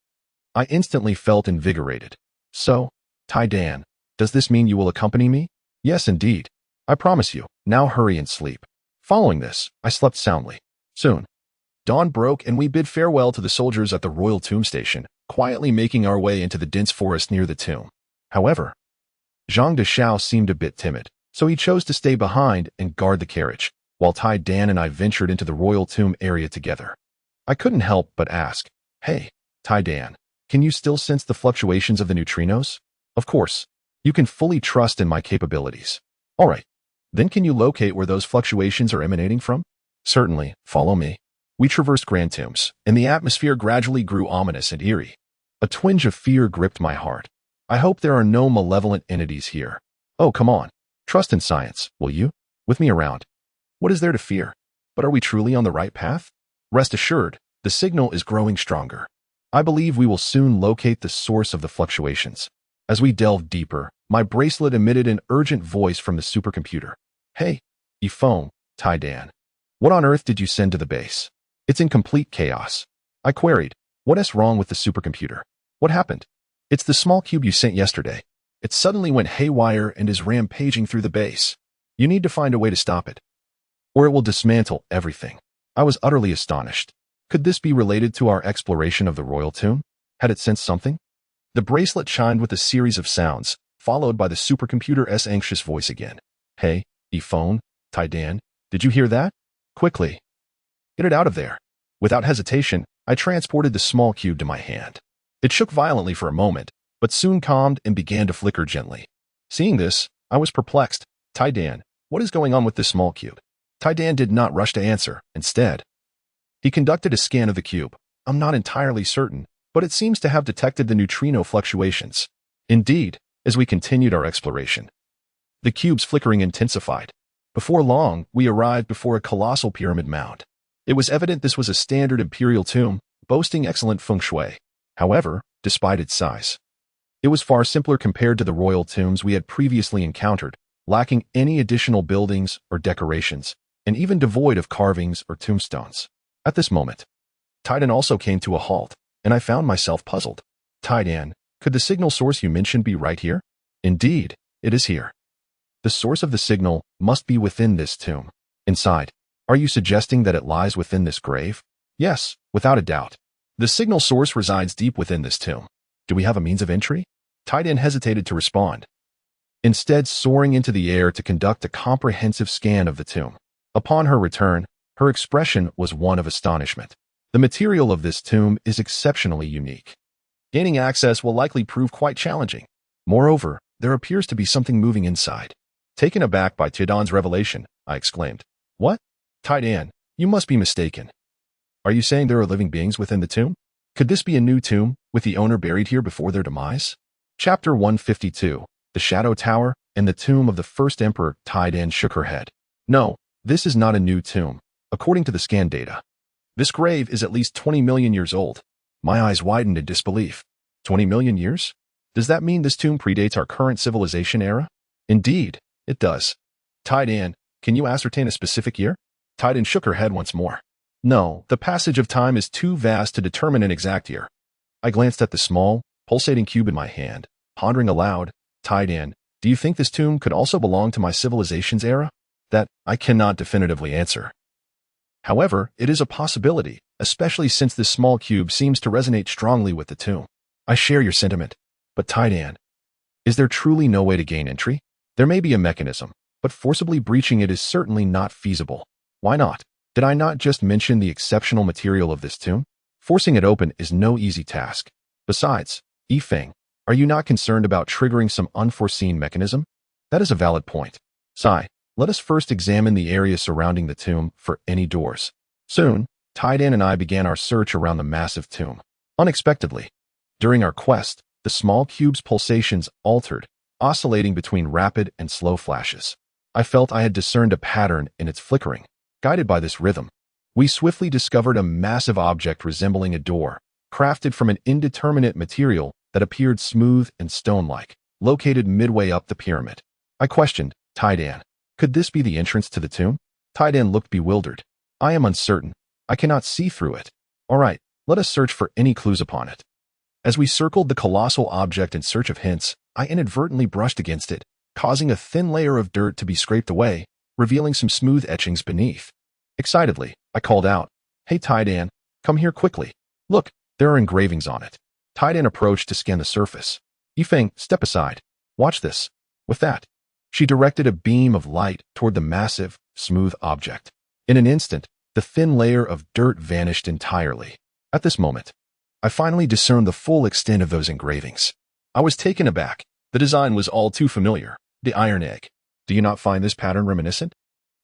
I instantly felt invigorated. So, Taidan, does this mean you will accompany me? Yes, indeed. I promise you. Now hurry and sleep. Following this, I slept soundly. Soon, Dawn broke and we bid farewell to the soldiers at the royal tomb station, quietly making our way into the dense forest near the tomb. However, Zhang Deshao seemed a bit timid, so he chose to stay behind and guard the carriage, while Tai Dan and I ventured into the royal tomb area together. I couldn't help but ask, "Hey, Tai Dan, can you still sense the fluctuations of the neutrinos?" "Of course. You can fully trust in my capabilities." "All right. Then can you locate where those fluctuations are emanating from?" "Certainly. Follow me." We traversed grand tombs, and the atmosphere gradually grew ominous and eerie. A twinge of fear gripped my heart. I hope there are no malevolent entities here. Oh, come on. Trust in science, will you? With me around. What is there to fear? But are we truly on the right path? Rest assured, the signal is growing stronger. I believe we will soon locate the source of the fluctuations. As we delved deeper, my bracelet emitted an urgent voice from the supercomputer. "Hey, Ifong, Tai Dan. What on earth did you send to the base? It's in complete chaos." I queried, "What is wrong with the supercomputer? What happened?" "It's the small cube you sent yesterday. It suddenly went haywire and is rampaging through the base. You need to find a way to stop it, or it will dismantle everything." I was utterly astonished. Could this be related to our exploration of the royal tomb? Had it sensed something? The bracelet chimed with a series of sounds, followed by the supercomputer's anxious voice again. "Hey, Ifong, Tai Dan, did you hear that? Quickly, get it out of there." Without hesitation, I transported the small cube to my hand. It shook violently for a moment, but soon calmed and began to flicker gently. Seeing this, I was perplexed. "Tai Dan, what is going on with this small cube?" Tai Dan did not rush to answer. Instead, he conducted a scan of the cube. "I'm not entirely certain, but it seems to have detected the neutrino fluctuations." Indeed, as we continued our exploration, the cube's flickering intensified. Before long, we arrived before a colossal pyramid mound. It was evident this was a standard imperial tomb, boasting excellent feng shui. However, despite its size, it was far simpler compared to the royal tombs we had previously encountered, lacking any additional buildings or decorations, and even devoid of carvings or tombstones. At this moment, Titan also came to a halt, and I found myself puzzled. "Titan, could the signal source you mentioned be right here?" "Indeed, it is here. The source of the signal must be within this tomb. Inside. Are you suggesting that it lies within this grave?" "Yes, without a doubt. The signal source resides deep within this tomb. Do we have a means of entry?" Titan hesitated to respond, instead soaring into the air to conduct a comprehensive scan of the tomb. Upon her return, her expression was one of astonishment. "The material of this tomb is exceptionally unique. Gaining access will likely prove quite challenging. Moreover, there appears to be something moving inside." Taken aback by Tidan's revelation, I exclaimed, "What? Tidan, you must be mistaken. Are you saying there are living beings within the tomb? Could this be a new tomb, with the owner buried here before their demise?" Chapter 152, The Shadow Tower and the Tomb of the First Emperor. Tidan shook her head. "No, this is not a new tomb, according to the scan data. This grave is at least 20 million years old." My eyes widened in disbelief. 20 million years? Does that mean this tomb predates our current civilization era? Indeed, it does. Tidan, can you ascertain a specific year? Tidan shook her head once more. "No, the passage of time is too vast to determine an exact year." I glanced at the small, pulsating cube in my hand, pondering aloud. "Tidan, do you think this tomb could also belong to my civilization's era?" "That I cannot definitively answer. However, it is a possibility, especially since this small cube seems to resonate strongly with the tomb." "I share your sentiment. But Tidan, is there truly no way to gain entry?" "There may be a mechanism, but forcibly breaching it is certainly not feasible." "Why not? Did I not just mention the exceptional material of this tomb? Forcing it open is no easy task. Besides, Yifeng, are you not concerned about triggering some unforeseen mechanism?" "That is a valid point. Sai, let us first examine the area surrounding the tomb for any doors." Soon, Tidan and I began our search around the massive tomb. Unexpectedly, during our quest, the small cube's pulsations altered, oscillating between rapid and slow flashes. I felt I had discerned a pattern in its flickering. Guided by this rhythm, we swiftly discovered a massive object resembling a door, crafted from an indeterminate material that appeared smooth and stone-like, located midway up the pyramid. I questioned, "Tidan, could this be the entrance to the tomb?" Tidan looked bewildered. "I am uncertain. I cannot see through it." "All right, let us search for any clues upon it." As we circled the colossal object in search of hints, I inadvertently brushed against it, causing a thin layer of dirt to be scraped away, revealing some smooth etchings beneath. Excitedly, I called out, Hey Taidan, come here quickly. Look, there are engravings on it. Taidan approached to scan the surface. Yifeng, step aside. Watch this. With that, she directed a beam of light toward the massive, smooth object. In an instant, the thin layer of dirt vanished entirely. At this moment, I finally discerned the full extent of those engravings. I was taken aback. The design was all too familiar. The iron egg. Do you not find this pattern reminiscent?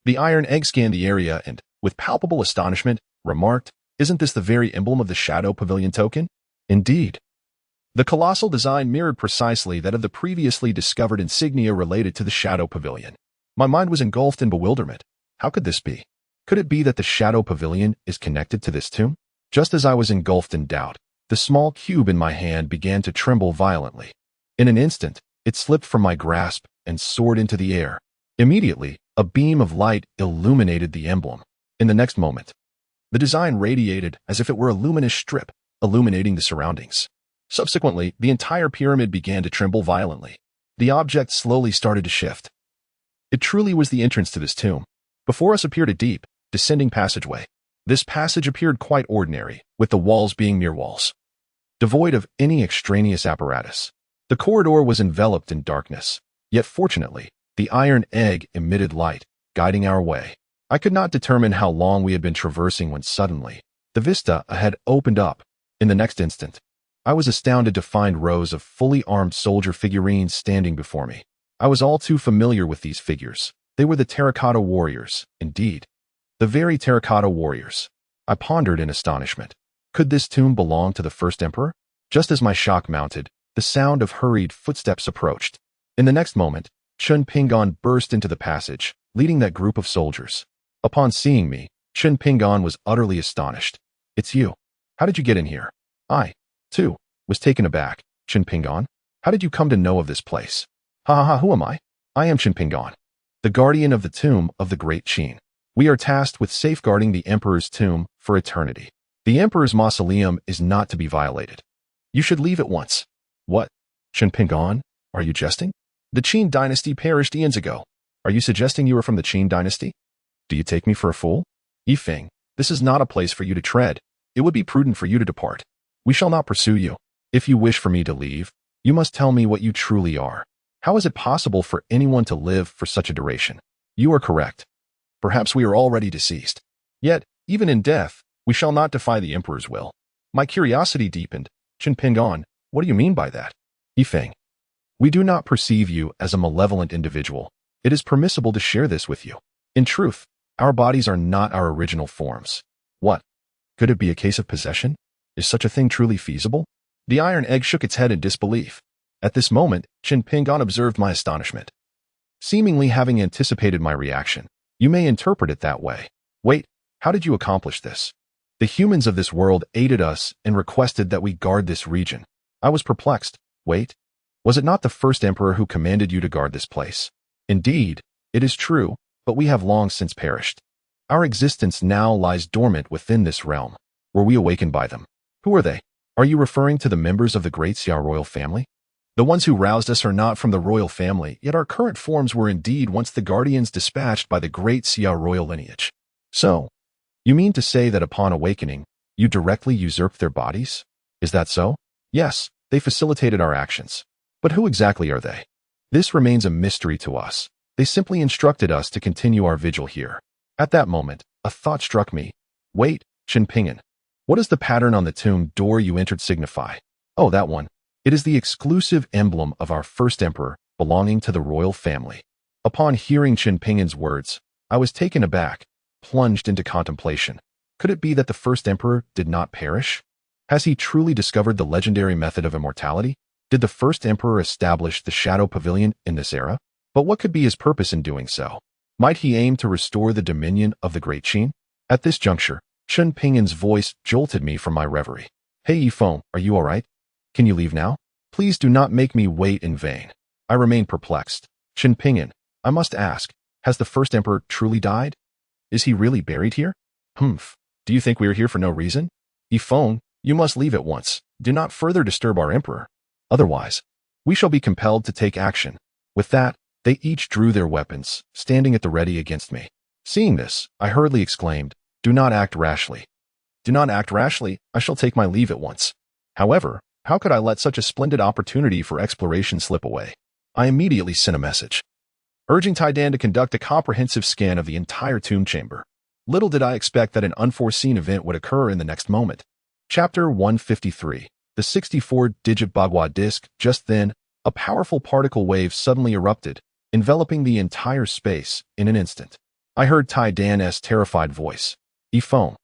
The iron egg scanned the area and, with palpable astonishment, remarked, "Isn't this the very emblem of the Shadow Pavilion token?" Indeed. The colossal design mirrored precisely that of the previously discovered insignia related to the Shadow Pavilion. My mind was engulfed in bewilderment. How could this be? Could it be that the Shadow Pavilion is connected to this tomb? Just as I was engulfed in doubt, the small cube in my hand began to tremble violently. In an instant, it slipped from my grasp and soared into the air. Immediately, a beam of light illuminated the emblem. In the next moment, the design radiated as if it were a luminous strip, illuminating the surroundings. Subsequently, the entire pyramid began to tremble violently. The object slowly started to shift. It truly was the entrance to this tomb. Before us appeared a deep, descending passageway. This passage appeared quite ordinary, with the walls being mere walls, devoid of any extraneous apparatus. The corridor was enveloped in darkness, yet fortunately, the iron egg emitted light, guiding our way. I could not determine how long we had been traversing when suddenly, the vista ahead opened up. In the next instant, I was astounded to find rows of fully armed soldier figurines standing before me. I was all too familiar with these figures. They were the terracotta warriors, indeed. The very terracotta warriors. I pondered in astonishment. Could this tomb belong to the first emperor? Just as my shock mounted, the sound of hurried footsteps approached. In the next moment, Chun Pingon burst into the passage, leading that group of soldiers. Upon seeing me, Chun Pingon was utterly astonished. "It's you. How did you get in here?" I, too, was taken aback. "Chun Pingon? How did you come to know of this place?" "Ha ha ha, who am I? I am Chun Pingon, the guardian of the tomb of the Great Qin. We are tasked with safeguarding the Emperor's tomb for eternity. The Emperor's mausoleum is not to be violated. You should leave at once." "What? Chun Pingon? Are you jesting? The Qin dynasty perished eons ago. Are you suggesting you are from the Qin dynasty? Do you take me for a fool? Yifeng, this is not a place for you to tread. It would be prudent for you to depart. We shall not pursue you. If you wish for me to leave, you must tell me what you truly are. How is it possible for anyone to live for such a duration? You are correct. Perhaps we are already deceased. Yet, even in death, we shall not defy the Emperor's will." My curiosity deepened. "Chun Pingon, what do you mean by that?" "Yifeng, we do not perceive you as a malevolent individual. It is permissible to share this with you. In truth, our bodies are not our original forms." "What? Could it be a case of possession? Is such a thing truly feasible?" The iron egg shook its head in disbelief. At this moment, Chun Pingon observed my astonishment. Seemingly having anticipated my reaction, "You may interpret it that way. Wait, how did you accomplish this?" "The humans of this world aided us and requested that we guard this region." I was perplexed. "Wait, was it not the first emperor who commanded you to guard this place?" "Indeed, it is true, but we have long since perished. Our existence now lies dormant within this realm. Were we awakened by them?" "Who are they? Are you referring to the members of the great Xia royal family?" "The ones who roused us are not from the royal family, yet our current forms were indeed once the guardians dispatched by the great Xia royal lineage." "So, you mean to say that upon awakening, you directly usurped their bodies? Is that so?" "Yes, they facilitated our actions. But who exactly are they?" "This remains a mystery to us. They simply instructed us to continue our vigil here." At that moment, a thought struck me. "Wait, Chun Pingon, what does the pattern on the tomb door you entered signify?" "Oh, that one. It is the exclusive emblem of our first emperor, belonging to the royal family." Upon hearing Chun Pingon's words, I was taken aback, plunged into contemplation. Could it be that the first emperor did not perish? Has he truly discovered the legendary method of immortality? Did the first emperor establish the Shadow Pavilion in this era? But what could be his purpose in doing so? Might he aim to restore the dominion of the Great Qin? At this juncture, Chun Pingon's voice jolted me from my reverie. "Hey Yifeng, are you alright? Can you leave now? Please do not make me wait in vain." I remained perplexed. "Chun Pingon, I must ask, has the first emperor truly died? Is he really buried here?" "Humph. Do you think we are here for no reason?" "Yifeng, you must leave at once. Do not further disturb our emperor. Otherwise, we shall be compelled to take action." With that, they each drew their weapons, standing at the ready against me. Seeing this, I hurriedly exclaimed, "Do not act rashly. Do not act rashly. I shall take my leave at once. However, how could I let such a splendid opportunity for exploration slip away? I immediately sent a message, urging Taidan to conduct a comprehensive scan of the entire tomb chamber. Little did I expect that an unforeseen event would occur in the next moment. Chapter 153. The 64-digit manhwa disk. Just then, a powerful particle wave suddenly erupted, enveloping the entire space in an instant. I heard Taidan's terrified voice. Phone.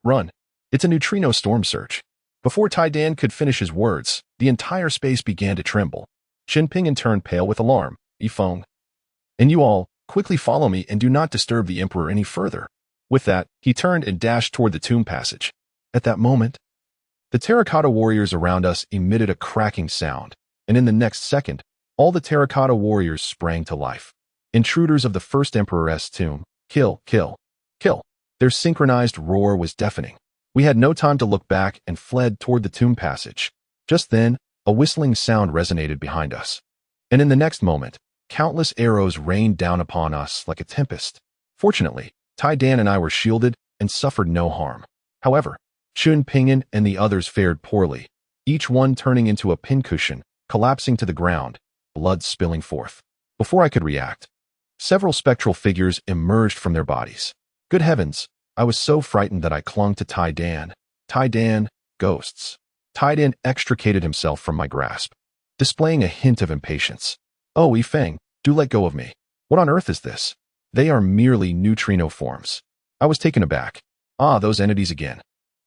Run. It's a neutrino storm surge. Before Taidan could finish his words, the entire space began to tremble. Shinping turned pale with alarm. Phone. And you all, quickly follow me and do not disturb the Emperor any further. With that, he turned and dashed toward the tomb passage. At that moment, the terracotta warriors around us emitted a cracking sound, and in the next second, all the terracotta warriors sprang to life. Intruders of the first Emperor's tomb. Kill, kill, kill. Their synchronized roar was deafening. We had no time to look back and fled toward the tomb passage. Just then, a whistling sound resonated behind us. And in the next moment, countless arrows rained down upon us like a tempest. Fortunately, Taidan and I were shielded and suffered no harm. However, Chun Ping'an and the others fared poorly, each one turning into a pincushion, collapsing to the ground, blood spilling forth. Before I could react, several spectral figures emerged from their bodies. Good heavens, I was so frightened that I clung to Taidan. Taidan, ghosts. Taidan extricated himself from my grasp, displaying a hint of impatience. Oh, Yifeng, do let go of me. What on earth is this? They are merely neutrino forms. I was taken aback. Ah, those entities again.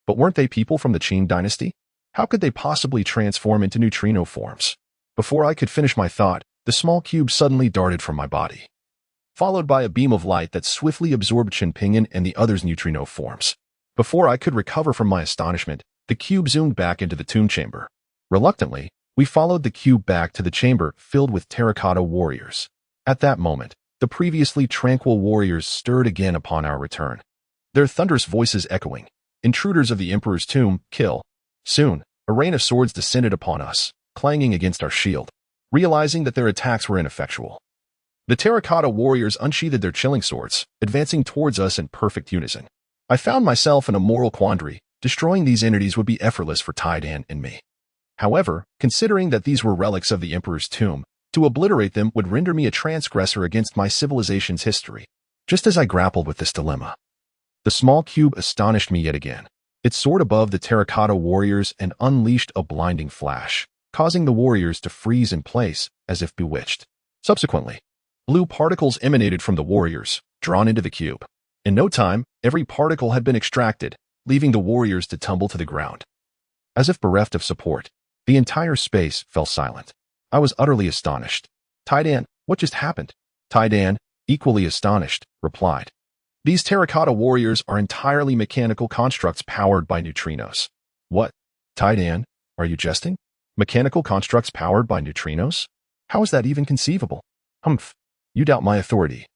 But weren't they people from the Qin dynasty? How could they possibly transform into neutrino forms? Before I could finish my thought, the small cube suddenly darted from my body, followed by a beam of light that swiftly absorbed Chen Ping'an and the others' neutrino forms. Before I could recover from my astonishment, the cube zoomed back into the tomb chamber. Reluctantly, we followed the cube back to the chamber filled with terracotta warriors. At that moment, the previously tranquil warriors stirred again upon our return, their thunderous voices echoing. Intruders of the Emperor's tomb, kill. Soon, a rain of swords descended upon us, clanging against our shield. Realizing that their attacks were ineffectual, the terracotta warriors unsheathed their chilling swords, advancing towards us in perfect unison. I found myself in a moral quandary. Destroying these entities would be effortless for Taidan and me. However, considering that these were relics of the Emperor's tomb, to obliterate them would render me a transgressor against my civilization's history. Just as I grappled with this dilemma, the small cube astonished me yet again. It soared above the terracotta warriors and unleashed a blinding flash, causing the warriors to freeze in place as if bewitched. Subsequently, blue particles emanated from the warriors, drawn into the cube. In no time, every particle had been extracted, leaving the warriors to tumble to the ground. As if bereft of support, the entire space fell silent. I was utterly astonished. Taidan, what just happened? Taidan, equally astonished, replied. These terracotta warriors are entirely mechanical constructs powered by neutrinos. What? Taidan, are you jesting? Mechanical constructs powered by neutrinos? How is that even conceivable? Humph, you doubt my authority.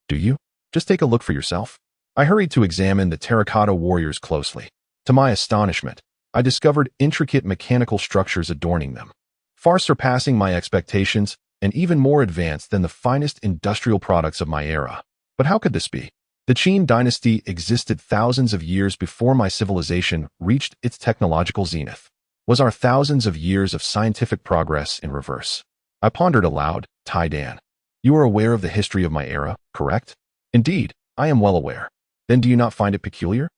Do you? Just take a look for yourself. I hurried to examine the terracotta warriors closely. To my astonishment, I discovered intricate mechanical structures adorning them, far surpassing my expectations and even more advanced than the finest industrial products of my era. But how could this be? The Qin dynasty existed thousands of years before my civilization reached its technological zenith. Was our thousands of years of scientific progress in reverse? I pondered aloud. Taidan, you are aware of the history of my era, correct? Indeed, I am well aware. Then do you not find it peculiar?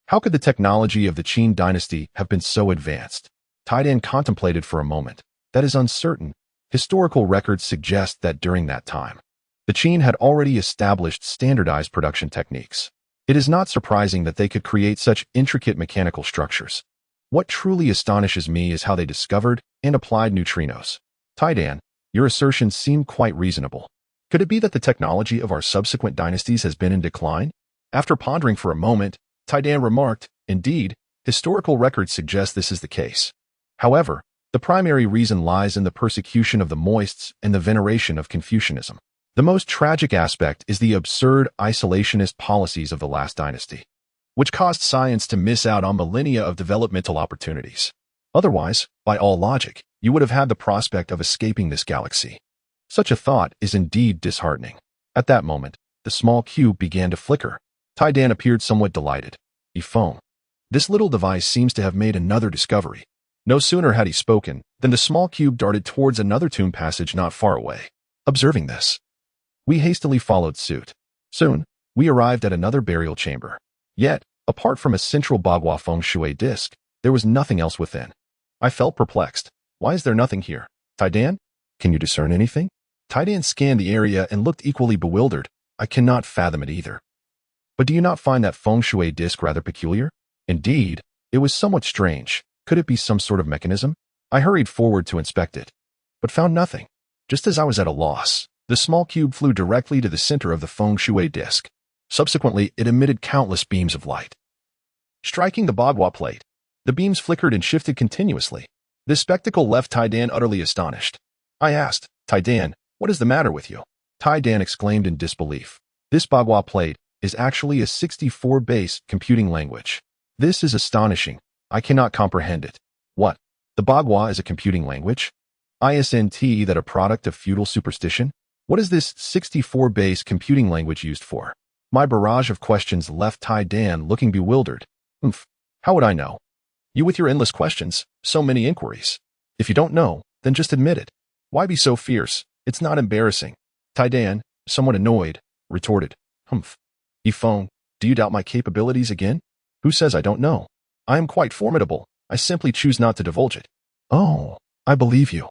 How could the technology of the Qin dynasty have been so advanced? Taidan contemplated for a moment. That is uncertain. Historical records suggest that during that time, the Qin had already established standardized production techniques. It is not surprising that they could create such intricate mechanical structures. What truly astonishes me is how they discovered and applied neutrinos. Taidan, your assertions seem quite reasonable. Could it be that the technology of our subsequent dynasties has been in decline? After pondering for a moment, Taidan remarked, indeed, historical records suggest this is the case. However, the primary reason lies in the persecution of the moists and the veneration of Confucianism. The most tragic aspect is the absurd isolationist policies of the last dynasty, which caused science to miss out on millennia of developmental opportunities. Otherwise, by all logic, you would have had the prospect of escaping this galaxy. Such a thought is indeed disheartening. At that moment, the small cube began to flicker. Taidan appeared somewhat delighted. Phone. This little device seems to have made another discovery. No sooner had he spoken than the small cube darted towards another tomb passage not far away. Observing this, we hastily followed suit. Soon, we arrived at another burial chamber. Yet, apart from a central bagua feng shui disc, there was nothing else within. I felt perplexed. Why is there nothing here? Taidan? Can you discern anything? Taidan scanned the area and looked equally bewildered. I cannot fathom it either. But do you not find that feng shui disc rather peculiar? Indeed, it was somewhat strange. Could it be some sort of mechanism? I hurried forward to inspect it, but found nothing. Just as I was at a loss, the small cube flew directly to the center of the feng shui disc. Subsequently, it emitted countless beams of light. Striking the bagua plate, the beams flickered and shifted continuously. This spectacle left Taidan utterly astonished. I asked, Taidan, what is the matter with you? Taidan exclaimed in disbelief. This bagua plate is actually a 64-base computing language. This is astonishing. I cannot comprehend it. What? The bagua is a computing language? Isn't that a product of feudal superstition? What is this 64-base computing language used for? My barrage of questions left Taidan looking bewildered. How would I know? You with your endless questions, so many inquiries. If you don't know, then just admit it. Why be so fierce? It's not embarrassing. Taidan, somewhat annoyed, retorted. Ifeng, do you doubt my capabilities again? Who says I don't know? I am quite formidable. I simply choose not to divulge it. Oh, I believe you.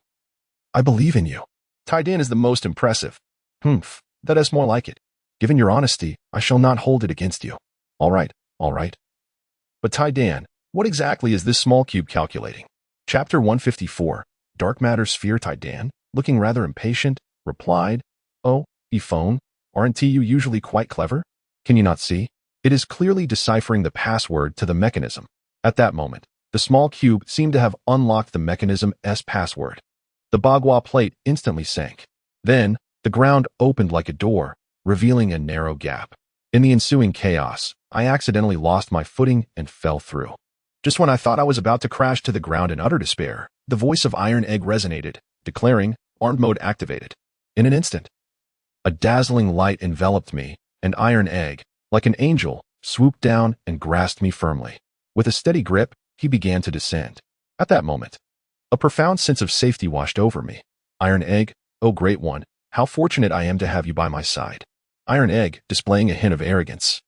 I believe in you. Taidan is the most impressive. That is more like it. Given your honesty, I shall not hold it against you. All right. But Taidan, what exactly is this small cube calculating? Chapter 154, Dark Matter Sphere. Taidan, looking rather impatient, replied, Oh, Ifeng, aren't you usually quite clever? Can you not see? It is clearly deciphering the password to the mechanism. At that moment, the small cube seemed to have unlocked the mechanism's password. The bagua plate instantly sank. Then, the ground opened like a door, revealing a narrow gap. In the ensuing chaos, I accidentally lost my footing and fell through. Just when I thought I was about to crash to the ground in utter despair, the voice of Iron Egg resonated, declaring, Armed mode activated. In an instant, a dazzling light enveloped me, and Iron Egg, like an angel, swooped down and grasped me firmly. With a steady grip, he began to descend. At that moment, a profound sense of safety washed over me. Iron Egg, oh great one, how fortunate I am to have you by my side. Iron Egg, displaying a hint of arrogance,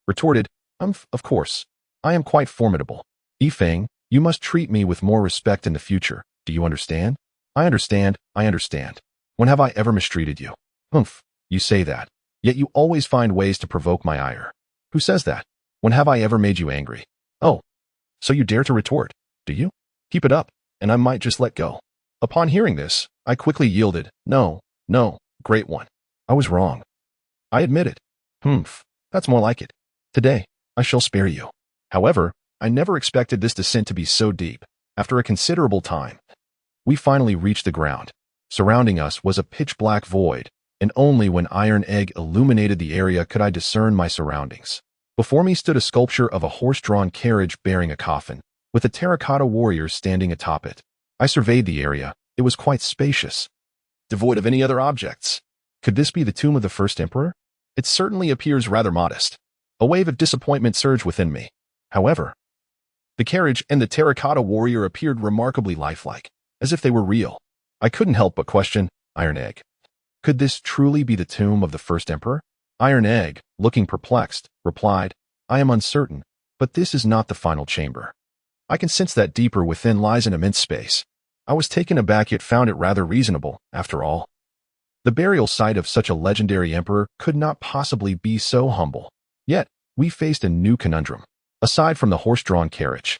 retorted, Of course. I am quite formidable. Ifeng, you must treat me with more respect in the future. Do you understand? I understand. When have I ever mistreated you? You say that. Yet you always find ways to provoke my ire. Who says that? When have I ever made you angry? Oh, so you dare to retort, do you? Keep it up, and I might just let go. Upon hearing this, I quickly yielded. No, great one. I was wrong. I admit it. That's more like it. Today, I shall spare you. However, I never expected this descent to be so deep. After a considerable time, we finally reached the ground. Surrounding us was a pitch-black void, and only when Iron Egg illuminated the area could I discern my surroundings. Before me stood a sculpture of a horse-drawn carriage bearing a coffin, with a terracotta warrior standing atop it. I surveyed the area. It was quite spacious, devoid of any other objects. Could this be the tomb of the first emperor? It certainly appears rather modest. A wave of disappointment surged within me. However, the carriage and the terracotta warrior appeared remarkably lifelike, as if they were real. I couldn't help but question, Iron Egg. Could this truly be the tomb of the first emperor? Iron Egg, looking perplexed, replied, I am uncertain, but this is not the final chamber. I can sense that deeper within lies an immense space. I was taken aback yet found it rather reasonable, after all. The burial site of such a legendary emperor could not possibly be so humble. Yet, we faced a new conundrum. Aside from the horse-drawn carriage,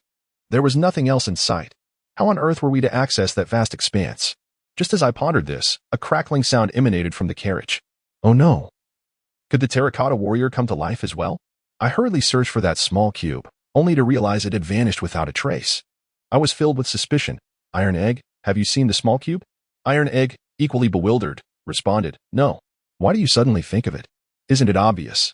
there was nothing else in sight. How on earth were we to access that vast expanse? Just as I pondered this, a crackling sound emanated from the carriage. Oh no! Could the terracotta warrior come to life as well? I hurriedly searched for that small cube, only to realize it had vanished without a trace. I was filled with suspicion. Iron Egg, have you seen the small cube? Iron Egg, equally bewildered, responded, No. Why do you suddenly think of it? Isn't it obvious?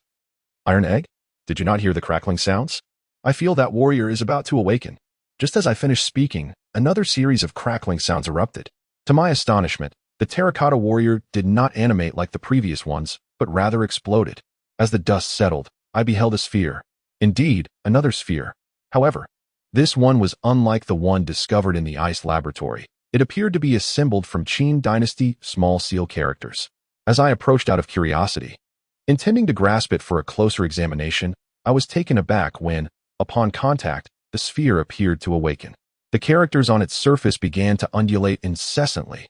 Iron Egg, did you not hear the crackling sounds? I feel that warrior is about to awaken. Just as I finished speaking, another series of crackling sounds erupted. To my astonishment, the terracotta warrior did not animate like the previous ones, but rather exploded. As the dust settled, I beheld a sphere. Indeed, another sphere. However, this one was unlike the one discovered in the ice laboratory. It appeared to be assembled from Qin Dynasty small seal characters. As I approached out of curiosity, intending to grasp it for a closer examination, I was taken aback when, upon contact, the sphere appeared to awaken. The characters on its surface began to undulate incessantly.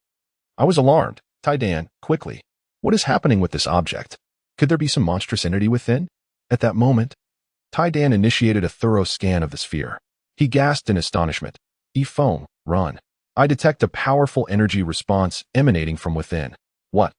I was alarmed. Taidan, quickly. What is happening with this object? Could there be some monstrous entity within? At that moment, Taidan initiated a thorough scan of the sphere. He gasped in astonishment. Phone, run. I detect a powerful energy response emanating from within. What?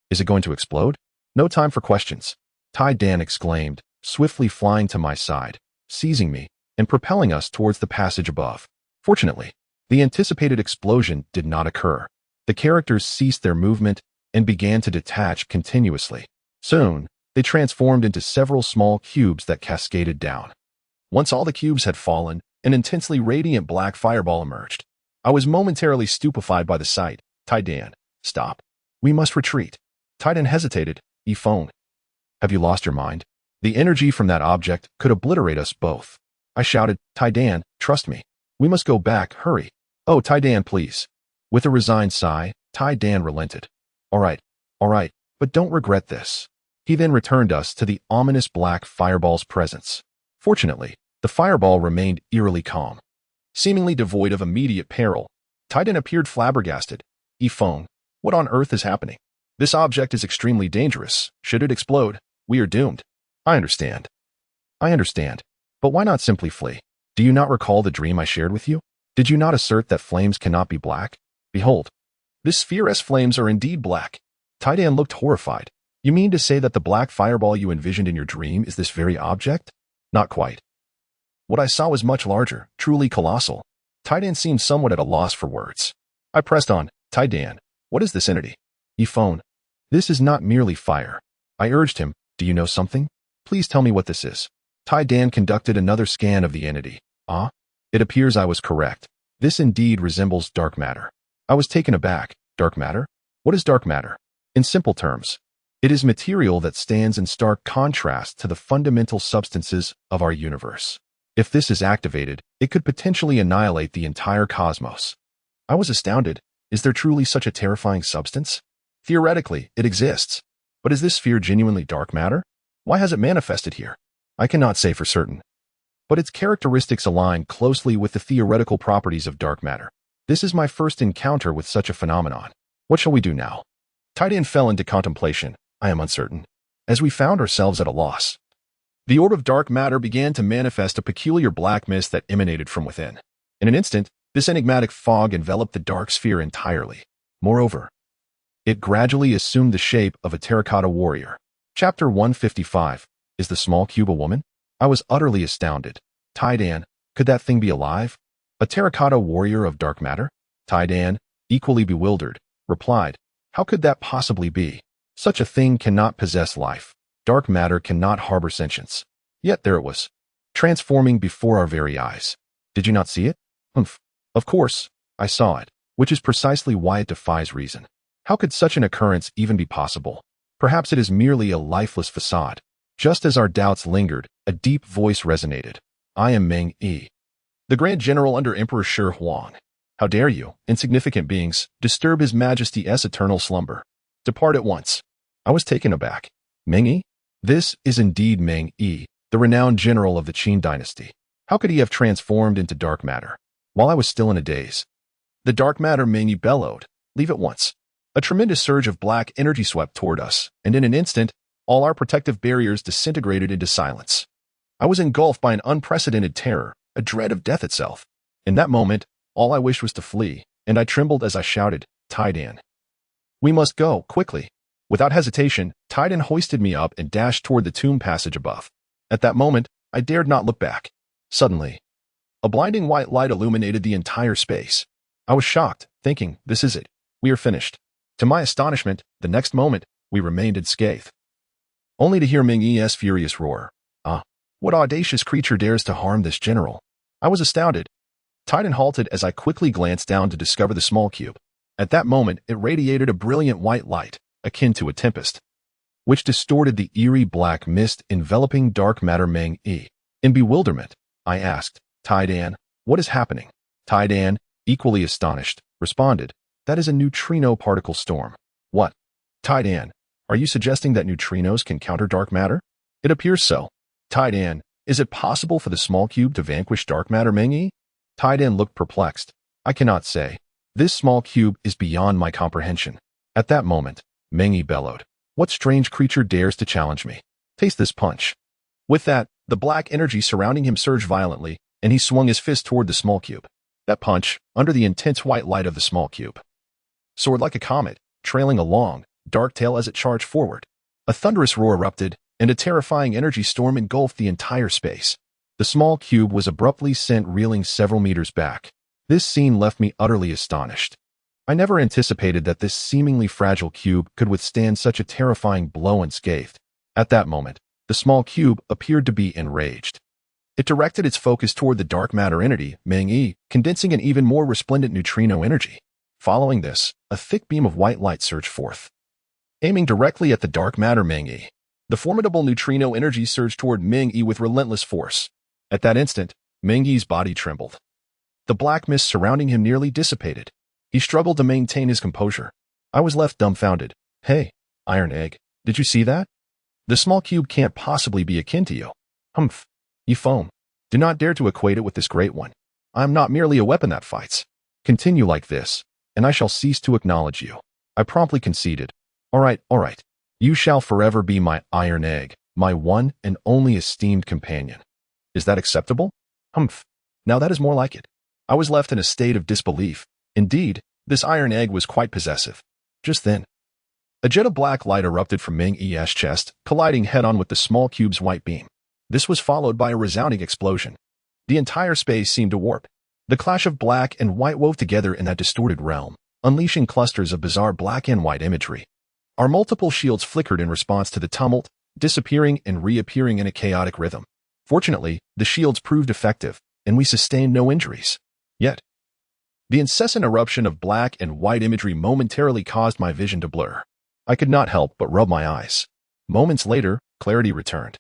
Is it going to explode? No time for questions. Taidan exclaimed, swiftly flying to my side, seizing me, and propelling us towards the passage above. Fortunately, the anticipated explosion did not occur. The characters ceased their movement and began to detach continuously. Soon, they transformed into several small cubes that cascaded down. Once all the cubes had fallen, an intensely radiant black fireball emerged. I was momentarily stupefied by the sight. Taidan, stop. We must retreat. Taidan hesitated. Phone. Have you lost your mind? The energy from that object could obliterate us both. I shouted, Taidan, trust me. We must go back, hurry. Oh, Taidan, please. With a resigned sigh, Taidan relented. All right, but don't regret this. He then returned us to the ominous black fireball's presence. Fortunately, the fireball remained eerily calm. Seemingly devoid of immediate peril, Taidan appeared flabbergasted. Phone, what on earth is happening? This object is extremely dangerous. Should it explode, we are doomed. I understand. But why not simply flee? Do you not recall the dream I shared with you? Did you not assert that flames cannot be black? Behold, this sphere's flames are indeed black. Taidan looked horrified. You mean to say that the black fireball you envisioned in your dream is this very object? Not quite. What I saw was much larger, truly colossal. Taidan seemed somewhat at a loss for words. I pressed on. Taidan, what is this entity? Phone. This is not merely fire. I urged him. Do you know something? Please tell me what this is. Taidan conducted another scan of the entity. It appears I was correct. This indeed resembles dark matter. I was taken aback. Dark matter? What is dark matter? In simple terms, it is material that stands in stark contrast to the fundamental substances of our universe. If this is activated, it could potentially annihilate the entire cosmos. I was astounded. Is there truly such a terrifying substance? Theoretically, it exists. But is this sphere genuinely dark matter? Why has it manifested here? I cannot say for certain. But its characteristics align closely with the theoretical properties of dark matter. This is my first encounter with such a phenomenon. What shall we do now? Taidan fell into contemplation. I am uncertain. As we found ourselves at a loss, the orb of dark matter began to manifest a peculiar black mist that emanated from within. In an instant, this enigmatic fog enveloped the dark sphere entirely. Moreover, it gradually assumed the shape of a terracotta warrior. Chapter 155. Is the small cube a woman? I was utterly astounded. Taidan, could that thing be alive? A terracotta warrior of dark matter? Taidan, equally bewildered, replied, how could that possibly be? Such a thing cannot possess life. Dark matter cannot harbor sentience. Yet there it was, transforming before our very eyes. Did you not see it? Humph. Of course, I saw it, which is precisely why it defies reason. How could such an occurrence even be possible? Perhaps it is merely a lifeless facade. Just as our doubts lingered, a deep voice resonated. I am Meng Yi, the Grand General under Emperor Shi Huang. How dare you, insignificant beings, disturb His Majesty's eternal slumber? Depart at once. I was taken aback. Meng Yi? This is indeed Meng Yi, the renowned general of the Qin dynasty. How could he have transformed into dark matter? While I was still in a daze, the dark matter Meng Yi bellowed, leave at once. A tremendous surge of black energy swept toward us, and in an instant, all our protective barriers disintegrated into silence. I was engulfed by an unprecedented terror, a dread of death itself. In that moment, all I wished was to flee, and I trembled as I shouted, Taidan. We must go, quickly. Without hesitation, Taidan hoisted me up and dashed toward the tomb passage above. At that moment, I dared not look back. Suddenly, a blinding white light illuminated the entire space. I was shocked, thinking, this is it. We are finished. To my astonishment, the next moment, we remained unscathed. Only to hear Meng Yi's furious roar. What audacious creature dares to harm this general? I was astounded. Taidan halted as I quickly glanced down to discover the small cube. At that moment, it radiated a brilliant white light, akin to a tempest, which distorted the eerie black mist enveloping dark matter Meng Yi. In bewilderment, I asked, Taidan, what is happening? Taidan, equally astonished, responded, that is a neutrino particle storm. What? Taidan, are you suggesting that neutrinos can counter dark matter? It appears so. Taidan, is it possible for the small cube to vanquish dark matter Meng-yi? Taidan looked perplexed. I cannot say. This small cube is beyond my comprehension. At that moment, Meng-yi bellowed. What strange creature dares to challenge me? Taste this punch. With that, the black energy surrounding him surged violently, and he swung his fist toward the small cube. That punch, under the intense white light of the small cube, soared like a comet, trailing a long, dark tail as it charged forward. A thunderous roar erupted, and a terrifying energy storm engulfed the entire space. The small cube was abruptly sent reeling several meters back. This scene left me utterly astonished. I never anticipated that this seemingly fragile cube could withstand such a terrifying blow unscathed. At that moment, the small cube appeared to be enraged. It directed its focus toward the dark matter entity, Meng-yi, condensing an even more resplendent neutrino energy. Following this, a thick beam of white light surged forth, aiming directly at the dark matter Meng-yi. The formidable neutrino energy surged toward Meng-yi with relentless force. At that instant, Meng-yi's body trembled. The black mist surrounding him nearly dissipated. He struggled to maintain his composure. I was left dumbfounded. Hey, Iron Egg, did you see that? The small cube can't possibly be akin to you. Humph. You foam. Do not dare to equate it with this great one. I am not merely a weapon that fights. Continue like this, and I shall cease to acknowledge you. I promptly conceded. All right. You shall forever be my Iron Egg, my one and only esteemed companion. Is that acceptable? Humph. Now that is more like it. I was left in a state of disbelief. Indeed, this Iron Egg was quite possessive. Just then, a jet of black light erupted from Meng-yi's chest, colliding head-on with the small cube's white beam. This was followed by a resounding explosion. The entire space seemed to warp. The clash of black and white wove together in that distorted realm, unleashing clusters of bizarre black and white imagery. Our multiple shields flickered in response to the tumult, disappearing and reappearing in a chaotic rhythm. Fortunately, the shields proved effective, and we sustained no injuries. Yet, the incessant eruption of black and white imagery momentarily caused my vision to blur. I could not help but rub my eyes. Moments later, clarity returned.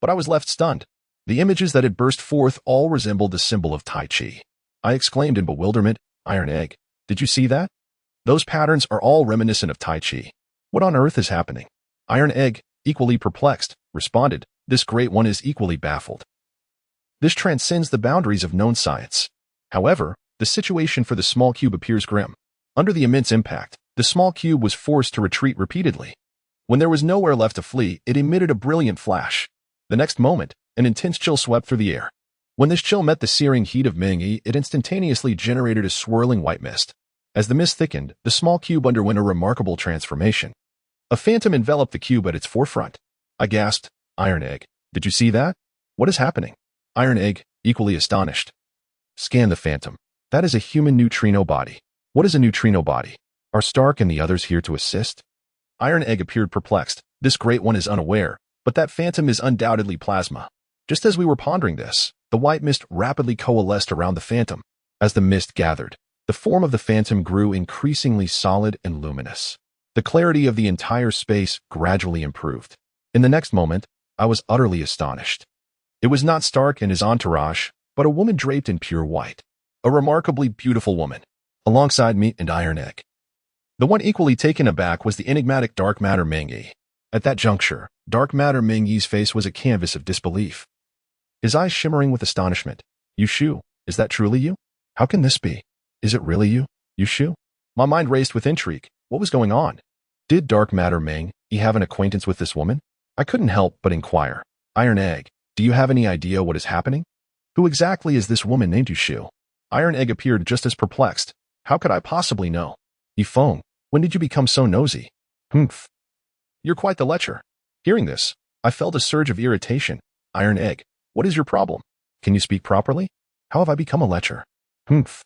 But I was left stunned. The images that had burst forth all resembled the symbol of Tai Chi. I exclaimed in bewilderment, Iron Egg, did you see that? Those patterns are all reminiscent of Tai Chi. What on earth is happening? Iron Egg, equally perplexed, responded, this great one is equally baffled. This transcends the boundaries of known science. However, the situation for the small cube appears grim. Under the immense impact, the small cube was forced to retreat repeatedly. When there was nowhere left to flee, it emitted a brilliant flash. The next moment, an intense chill swept through the air. When this chill met the searing heat of Meng-yi, it instantaneously generated a swirling white mist. As the mist thickened, the small cube underwent a remarkable transformation. A phantom enveloped the cube at its forefront. I gasped, Iron Egg, did you see that? What is happening? Iron Egg, equally astonished. Scan the phantom. That is a human neutrino body. What is a neutrino body? Are Stark and the others here to assist? Iron Egg appeared perplexed. This great one is unaware, but that phantom is undoubtedly plasma. Just as we were pondering this, the white mist rapidly coalesced around the phantom. As the mist gathered, the form of the phantom grew increasingly solid and luminous. The clarity of the entire space gradually improved. In the next moment, I was utterly astonished. It was not Stark and his entourage, but a woman draped in pure white. A remarkably beautiful woman, alongside me and Iron Egg. The one equally taken aback was the enigmatic dark matter Meng-yi. At that juncture, dark matter Meng-yi's face was a canvas of disbelief. His eyes shimmering with astonishment. Yushu, is that truly you? How can this be? Is it really you, Yushu? My mind raced with intrigue. What was going on? Did dark matter Meng-yi have an acquaintance with this woman? I couldn't help but inquire. Iron Egg, do you have any idea what is happening? Who exactly is this woman named Yushu? Iron Egg appeared just as perplexed. How could I possibly know? Yifeng, when did you become so nosy? Humph. You're quite the lecher. Hearing this, I felt a surge of irritation. Iron Egg, what is your problem? Can you speak properly? How have I become a lecher? Humph.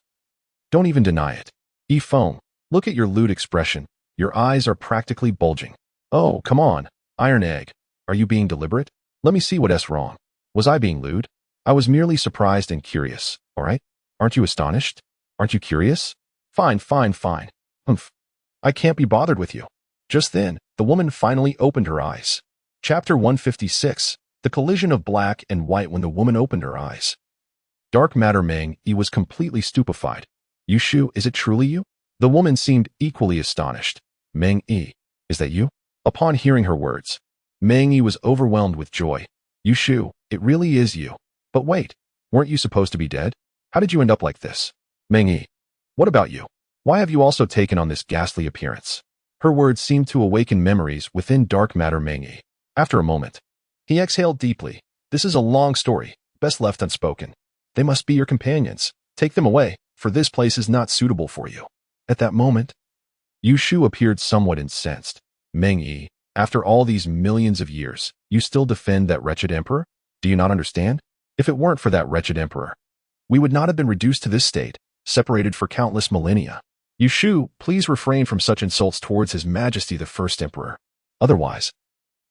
Don't even deny it. Yifeng, look at your lewd expression. Your eyes are practically bulging. Oh, come on. Iron Egg, are you being deliberate? Let me see what's wrong. Was I being lewd? I was merely surprised and curious, all right? Aren't you astonished? Aren't you curious? Fine. Humph. I can't be bothered with you. Just then, the woman finally opened her eyes. Chapter 156, The Collision of Black and White when the woman opened her eyes. Dark matter Meng Yi was completely stupefied. Yushu, is it truly you? The woman seemed equally astonished. Meng Yi, is that you? Upon hearing her words, Meng Yi was overwhelmed with joy. Yushu, it really is you. But wait, weren't you supposed to be dead? How did you end up like this? Meng Yi, what about you? Why have you also taken on this ghastly appearance? Her words seemed to awaken memories within dark matter Meng Yi. After a moment, he exhaled deeply. This is a long story, best left unspoken. They must be your companions. Take them away, for this place is not suitable for you. At that moment, Yushu appeared somewhat incensed. Meng Yi, after all these millions of years, you still defend that wretched emperor? Do you not understand? If it weren't for that wretched emperor, we would not have been reduced to this state, separated for countless millennia. Yushu, please refrain from such insults towards His Majesty the First Emperor. Otherwise,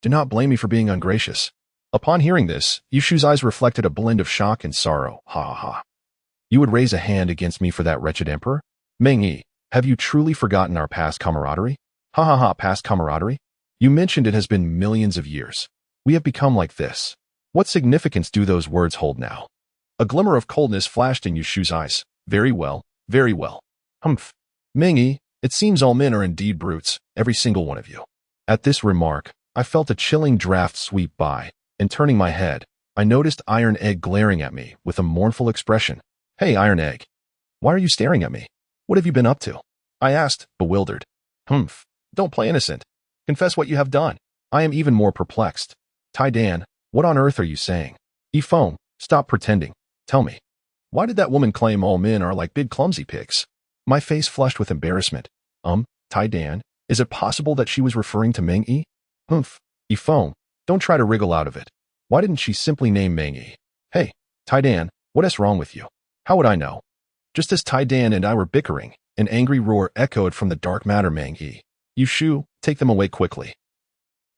do not blame me for being ungracious. Upon hearing this, Yushu's eyes reflected a blend of shock and sorrow. Ha ha ha. You would raise a hand against me for that wretched emperor? Meng Yi, have you truly forgotten our past camaraderie? Ha ha ha, past camaraderie? You mentioned it has been millions of years. We have become like this. What significance do those words hold now? A glimmer of coldness flashed in Yushu's eyes. Very well, very well. Humph. Meng Yi, it seems all men are indeed brutes, every single one of you. At this remark, I felt a chilling draft sweep by, and turning my head, I noticed Iron Egg glaring at me with a mournful expression. Hey, Iron Egg. Why are you staring at me? What have you been up to? I asked, bewildered. Humph. Don't play innocent. Confess what you have done. I am even more perplexed. Tai Dan, what on earth are you saying? Ifong, stop pretending. Tell me. Why did that woman claim all men are like big clumsy pigs? My face flushed with embarrassment. Tai Dan, is it possible that she was referring to Meng Yi? Humph. Ifong, don't try to wriggle out of it. Why didn't she simply name Meng Yi? Hey, Tai Dan, what is wrong with you? How would I know? Just as Tai Dan and I were bickering, an angry roar echoed from the dark matter Meng Yi. Yushu, take them away quickly.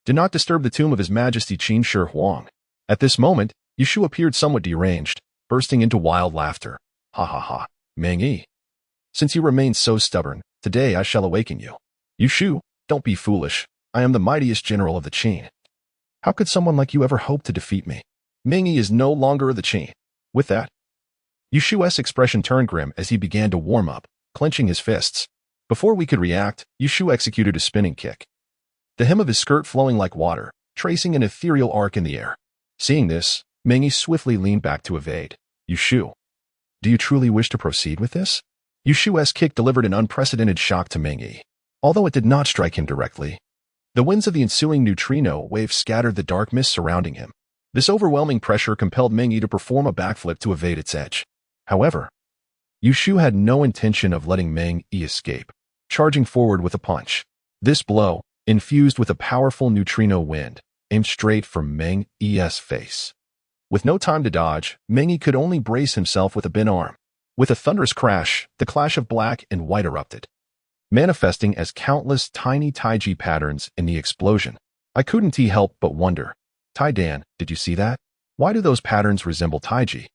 Do not disturb the tomb of His Majesty Qin Shi Huang. At this moment, Yushu appeared somewhat deranged, bursting into wild laughter. Ha ha ha. Meng Yi. Since you remain so stubborn, today I shall awaken you. Yushu, don't be foolish. I am the mightiest general of the Qin. How could someone like you ever hope to defeat me? Meng Yi is no longer the Qin. With that, Yushu's expression turned grim as he began to warm up, clenching his fists. Before we could react, Yushu executed a spinning kick, the hem of his skirt flowing like water, tracing an ethereal arc in the air. Seeing this, Meng Yi swiftly leaned back to evade. Yushu, do you truly wish to proceed with this? Yushu's kick delivered an unprecedented shock to Meng Yi. Although it did not strike him directly, the winds of the ensuing neutrino wave scattered the dark mist surrounding him. This overwhelming pressure compelled Meng Yi to perform a backflip to evade its edge. However, Yushu had no intention of letting Meng Yi escape, charging forward with a punch. This blow, infused with a powerful neutrino wind, aimed straight for Meng Yi's face. With no time to dodge, Meng Yi could only brace himself with a bent arm. With a thunderous crash, the clash of black and white erupted, manifesting as countless tiny taiji patterns in the explosion. I couldn't help but wonder. Tai Dan, did you see that? Why do those patterns resemble taiji?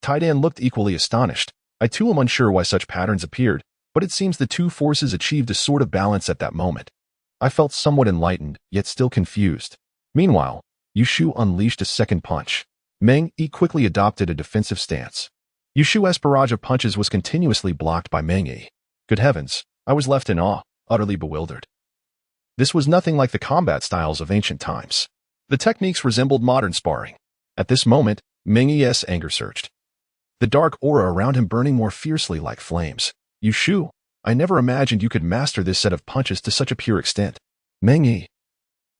Tai Dan looked equally astonished. I too am unsure why such patterns appeared, but it seems the two forces achieved a sort of balance at that moment. I felt somewhat enlightened, yet still confused. Meanwhile, Yushu unleashed a second punch. Meng Yi quickly adopted a defensive stance. Yushu's barrage of punches was continuously blocked by Meng Yi. Good heavens, I was left in awe, utterly bewildered. This was nothing like the combat styles of ancient times. The techniques resembled modern sparring. At this moment, Meng Yi's anger surged, the dark aura around him burning more fiercely like flames. Yushu, I never imagined you could master this set of punches to such a pure extent. Meng Yi,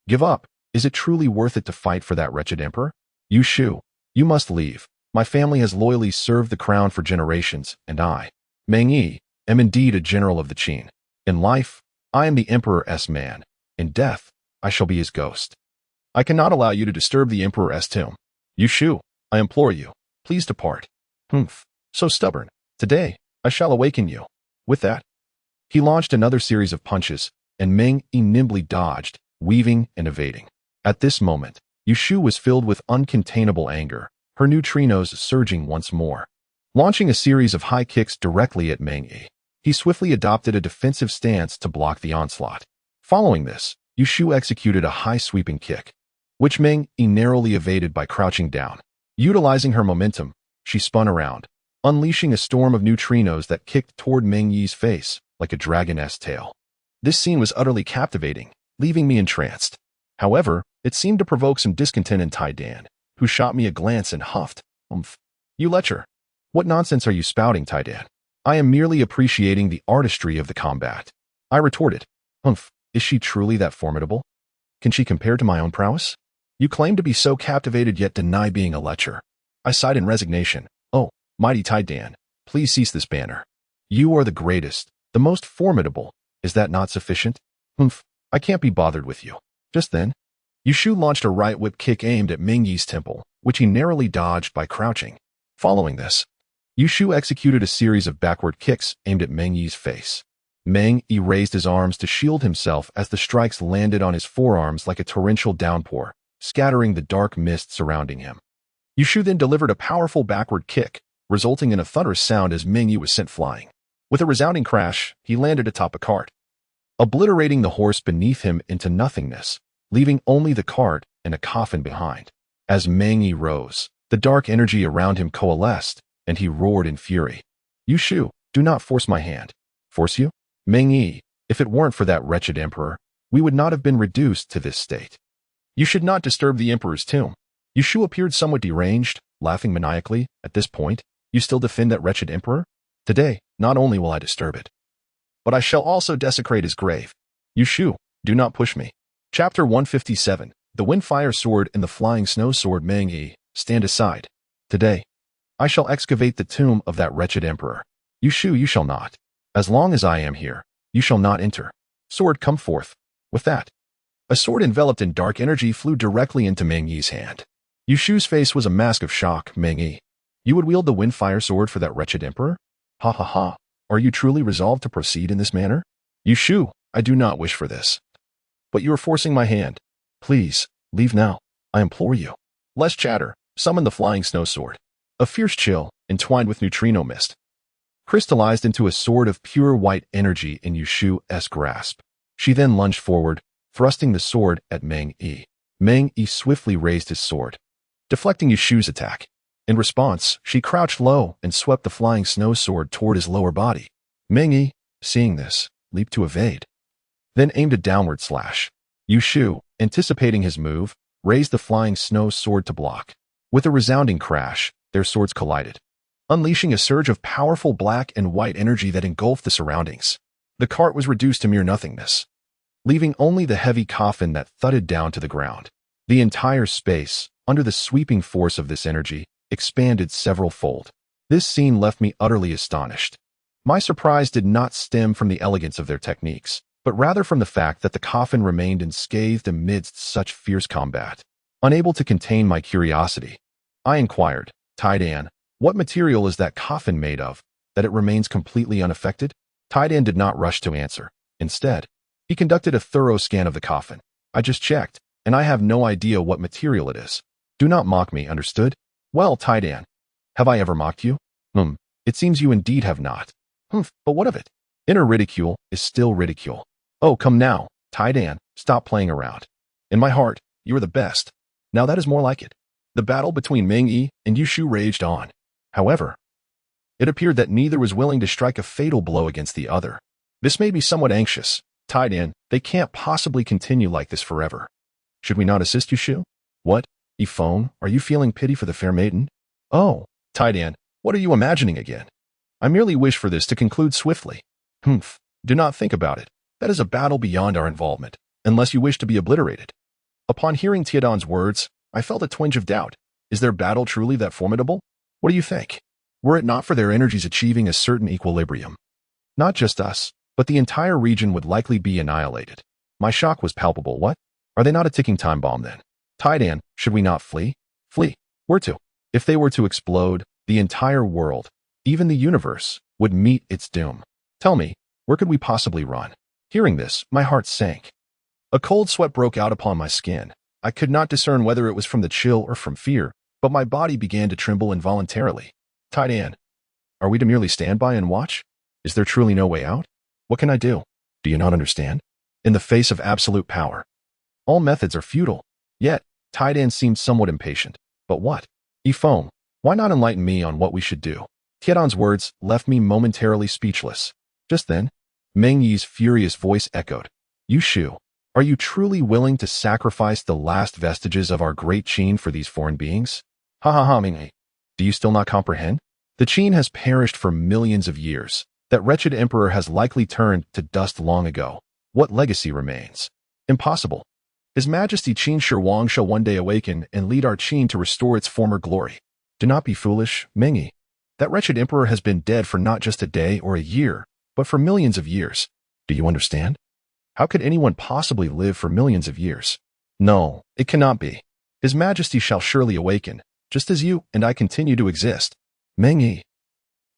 give up. Is it truly worth it to fight for that wretched emperor? Yushu, you must leave. My family has loyally served the crown for generations, and I, Meng Yi, am indeed a general of the Qin. In life, I am the emperor's man. In death, I shall be his ghost. I cannot allow you to disturb the emperor's tomb. Yushu, I implore you, please depart. Humph, so stubborn. Today, I shall awaken you. With that, he launched another series of punches, and Meng Yi nimbly dodged, weaving and evading. At this moment, Yushu was filled with uncontainable anger, her neutrinos surging once more. Launching a series of high kicks directly at Meng Yi, he swiftly adopted a defensive stance to block the onslaught. Following this, Yushu executed a high sweeping kick, which Meng Yi narrowly evaded by crouching down. Utilizing her momentum, she spun around, unleashing a storm of neutrinos that kicked toward Meng Yi's face like a dragon's tail. This scene was utterly captivating, leaving me entranced. However, it seemed to provoke some discontent in Tai Dan, who shot me a glance and huffed, You lecher. What nonsense are you spouting, Tai Dan? I am merely appreciating the artistry of the combat. I retorted, Is she truly that formidable? Can she compare to my own prowess? You claim to be so captivated yet deny being a lecher. I sighed in resignation. Oh, mighty Tai Dan, please cease this banner. You are the greatest, the most formidable. Is that not sufficient? I can't be bothered with you. Just then, Yushu launched a right whip kick aimed at Meng Yi's temple, which he narrowly dodged by crouching. Following this, Yushu executed a series of backward kicks aimed at Meng Yi's face. Meng Yi raised his arms to shield himself as the strikes landed on his forearms like a torrential downpour, scattering the dark mist surrounding him. Yushu then delivered a powerful backward kick, resulting in a thunderous sound as Meng Yi was sent flying. With a resounding crash, he landed atop a cart, obliterating the horse beneath him into nothingness, leaving only the cart and a coffin behind. As Meng Yi rose, the dark energy around him coalesced, and he roared in fury. Yushu, do not force my hand. Force you? Meng Yi, if it weren't for that wretched emperor, we would not have been reduced to this state. You should not disturb the emperor's tomb. Yushu appeared somewhat deranged, laughing maniacally. At this point, you still defend that wretched emperor? Today, not only will I disturb it, but I shall also desecrate his grave. Yushu, do not push me. Chapter 157, The Windfire Sword and the Flying Snow Sword. Meng Yi, stand aside. Today, I shall excavate the tomb of that wretched emperor. Yushu, you shall not. As long as I am here, you shall not enter. Sword, come forth. With that, a sword enveloped in dark energy flew directly into Meng Yi's hand. Yushu's face was a mask of shock. Meng Yi, you would wield the Windfire Sword for that wretched emperor? Ha ha ha. Are you truly resolved to proceed in this manner? Yushu, I do not wish for this. But you are forcing my hand. Please, leave now. I implore you. Less chatter. Summon the Flying Snow Sword. A fierce chill, entwined with neutrino mist, crystallized into a sword of pure white energy in Yushu's grasp. She then lunged forward, thrusting the sword at Meng Yi. Meng Yi swiftly raised his sword, deflecting Yushu's attack. In response, she crouched low and swept the flying snow sword toward his lower body. Meng Yi, seeing this, leaped to evade, then aimed a downward slash. Yushu, anticipating his move, raised the flying snow sword to block. With a resounding crash, their swords collided, unleashing a surge of powerful black and white energy that engulfed the surroundings. The cart was reduced to mere nothingness, leaving only the heavy coffin that thudded down to the ground. The entire space, under the sweeping force of this energy, expanded several-fold. This scene left me utterly astonished. My surprise did not stem from the elegance of their techniques, but rather from the fact that the coffin remained unscathed amidst such fierce combat. Unable to contain my curiosity, I inquired, Tai Dan, what material is that coffin made of, that it remains completely unaffected? Tai Dan did not rush to answer. Instead, he conducted a thorough scan of the coffin. I just checked, and I have no idea what material it is. Do not mock me, understood? Well, Tai Dan, have I ever mocked you? It seems you indeed have not. But what of it? Inner ridicule is still ridicule. Oh, come now, Tai Dan, stop playing around. In my heart, you are the best. Now that is more like it. The battle between Meng Yi and Yushu raged on. However, it appeared that neither was willing to strike a fatal blow against the other. This made me somewhat anxious. Tai Dan, they can't possibly continue like this forever. Should we not assist Yushu? What? Ifone, are you feeling pity for the fair maiden? Oh, Tai Dan, what are you imagining again? I merely wish for this to conclude swiftly. Do not think about it. That is a battle beyond our involvement, unless you wish to be obliterated. Upon hearing Tiedan's words, I felt a twinge of doubt. Is their battle truly that formidable? What do you think? Were it not for their energies achieving a certain equilibrium, not just us, but the entire region would likely be annihilated. My shock was palpable. What? Are they not a ticking time bomb then? Tai Dan, should we not flee? Flee. Where to? If they were to explode, the entire world, even the universe, would meet its doom. Tell me, where could we possibly run? Hearing this, my heart sank. A cold sweat broke out upon my skin. I could not discern whether it was from the chill or from fear, but my body began to tremble involuntarily. Tai Dan, are we to merely stand by and watch? Is there truly no way out? What can I do? Do you not understand? In the face of absolute power, all methods are futile. Yet, Tai Dan seemed somewhat impatient. But what? Ifone, why not enlighten me on what we should do? Tiedon's words left me momentarily speechless. Just then, Meng Yi's furious voice echoed. You Shu, are you truly willing to sacrifice the last vestiges of our great Qin for these foreign beings? Ha ha ha, Meng Yi. Do you still not comprehend? The Qin has perished for millions of years. That wretched emperor has likely turned to dust long ago. What legacy remains? Impossible. His Majesty Qin Shi Huang shall one day awaken and lead our Qin to restore its former glory. Do not be foolish, Meng Yi. That wretched emperor has been dead for not just a day or a year, but for millions of years. Do you understand? How could anyone possibly live for millions of years? No, it cannot be. His Majesty shall surely awaken, just as you and I continue to exist. Meng Yi,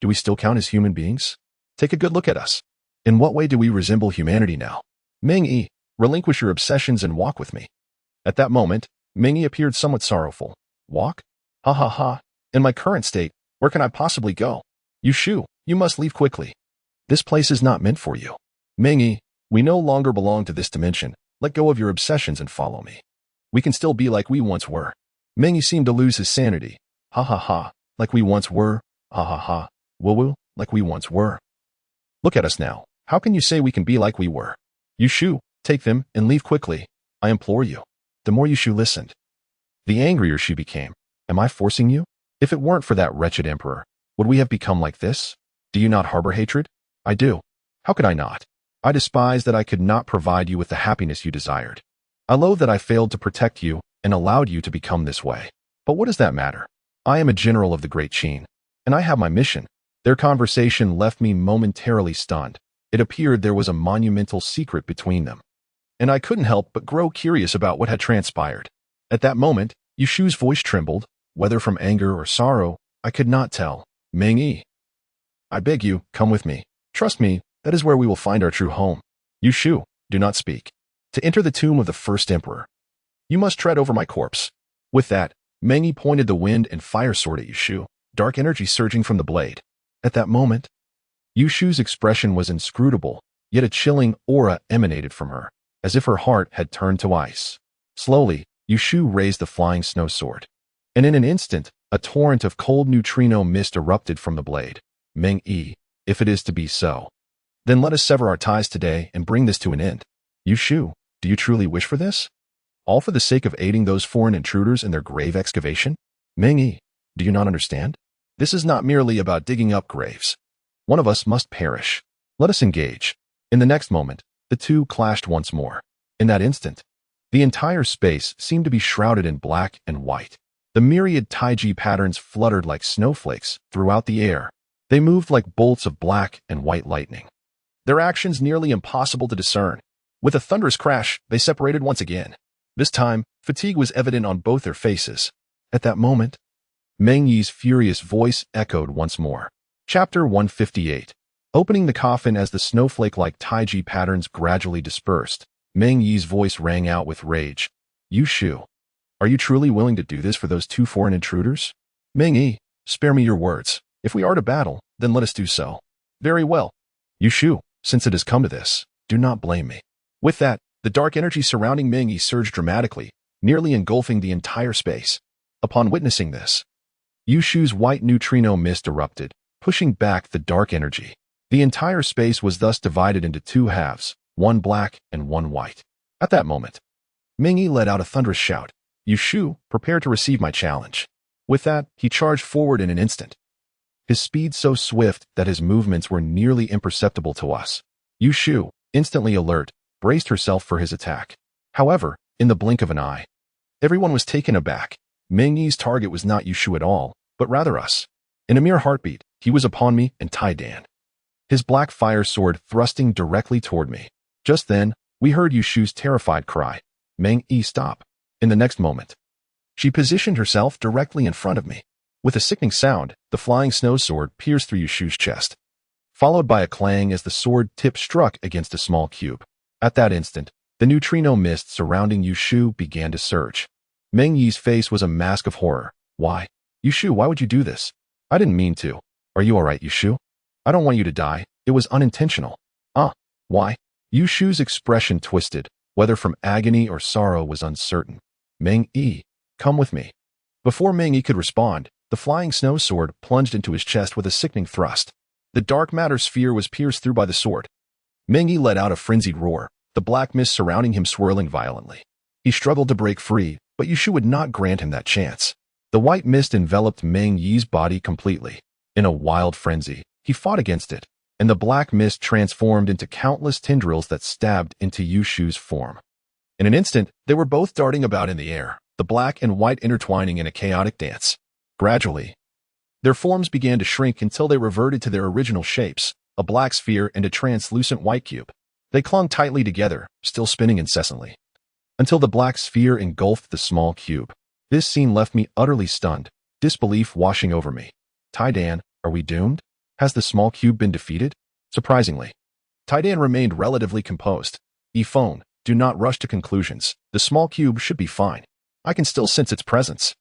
do we still count as human beings? Take a good look at us. In what way do we resemble humanity now? Meng Yi, relinquish your obsessions and walk with me. At that moment, Meng Yi appeared somewhat sorrowful. Walk? Ha ha ha. In my current state, where can I possibly go? You Shu, you must leave quickly. This place is not meant for you. Meng Yi, we no longer belong to this dimension. Let go of your obsessions and follow me. We can still be like we once were. Meng Yi seemed to lose his sanity. Ha ha ha, like we once were. Ha ha ha, woo woo, like we once were. Look at us now. How can you say we can be like we were? You Shu, take them and leave quickly. I implore you. The more you Shu listened, the angrier she became. Am I forcing you? If it weren't for that wretched emperor, would we have become like this? Do you not harbor hatred? I do. How could I not? I despise that I could not provide you with the happiness you desired. I loathe that I failed to protect you and allowed you to become this way. But what does that matter? I am a general of the Great Qin, and I have my mission. Their conversation left me momentarily stunned. It appeared there was a monumental secret between them, and I couldn't help but grow curious about what had transpired. At that moment, Yushu's voice trembled, whether from anger or sorrow, I could not tell. Meng Yi, I beg you, come with me. Trust me, that is where we will find our true home. Yushu, do not speak. To enter the tomb of the first emperor, you must tread over my corpse. With that, Meng Yi pointed the wind and fire sword at Yushu, dark energy surging from the blade. At that moment, Yushu's expression was inscrutable, yet a chilling aura emanated from her, as if her heart had turned to ice. Slowly, Yushu raised the flying snow sword, and in an instant, a torrent of cold neutrino mist erupted from the blade. Meng Yi, if it is to be so, then let us sever our ties today and bring this to an end. Yushu, do you truly wish for this? All for the sake of aiding those foreign intruders in their grave excavation? Meng Yi, do you not understand? This is not merely about digging up graves. One of us must perish. Let us engage. In the next moment, the two clashed once more. In that instant, the entire space seemed to be shrouded in black and white. The myriad taiji patterns fluttered like snowflakes throughout the air. They moved like bolts of black and white lightning, their actions nearly impossible to discern. With a thunderous crash, they separated once again. This time, fatigue was evident on both their faces. At that moment, Meng Yi's furious voice echoed once more. Chapter 158. Opening the coffin as the snowflake-like taiji patterns gradually dispersed, Meng Yi's voice rang out with rage. You Shu, are you truly willing to do this for those two foreign intruders? Meng Yi, spare me your words. If we are to battle, then let us do so. Very well. You Shu, since it has come to this, do not blame me. With that, the dark energy surrounding Meng Yi surged dramatically, nearly engulfing the entire space. Upon witnessing this, Yushu's white neutrino mist erupted, pushing back the dark energy. The entire space was thus divided into two halves, one black and one white. At that moment, Meng Yi let out a thunderous shout. Yushu, prepare to receive my challenge. With that, he charged forward in an instant, his speed so swift that his movements were nearly imperceptible to us. Yushu, instantly alert, braced herself for his attack. However, in the blink of an eye, everyone was taken aback. Meng Yi's target was not Yushu at all, but rather us. In a mere heartbeat, he was upon me and Tai Dan, his black fire sword thrusting directly toward me. Just then, we heard Yushu's terrified cry, Meng Yi, stop. In the next moment, she positioned herself directly in front of me. With a sickening sound, the flying snow sword pierced through Yushu's chest, followed by a clang as the sword tip struck against a small cube. At that instant, the neutrino mist surrounding Yushu began to surge. Meng Yi's face was a mask of horror. Why? Yushu, why would you do this? I didn't mean to. Are you alright, Yushu? I don't want you to die. It was unintentional. Why? Yushu's expression twisted, whether from agony or sorrow was uncertain. Meng Yi, come with me. Before Meng Yi could respond, The flying snow sword plunged into his chest with a sickening thrust. The dark matter sphere was pierced through by the sword. Meng Yi let out a frenzied roar, the black mist surrounding him swirling violently. He struggled to break free, but Yushu would not grant him that chance. The white mist enveloped Meng Yi's body completely. In a wild frenzy, he fought against it, and the black mist transformed into countless tendrils that stabbed into Yushu's form. In an instant, they were both darting about in the air, the black and white intertwining in a chaotic dance. Gradually, their forms began to shrink until they reverted to their original shapes, a black sphere and a translucent white cube. They clung tightly together, still spinning incessantly, until the black sphere engulfed the small cube. This scene left me utterly stunned, disbelief washing over me. Taidan, are we doomed? Has the small cube been defeated? Surprisingly, Taidan remained relatively composed. Ifone, do not rush to conclusions. The small cube should be fine. I can still sense its presence.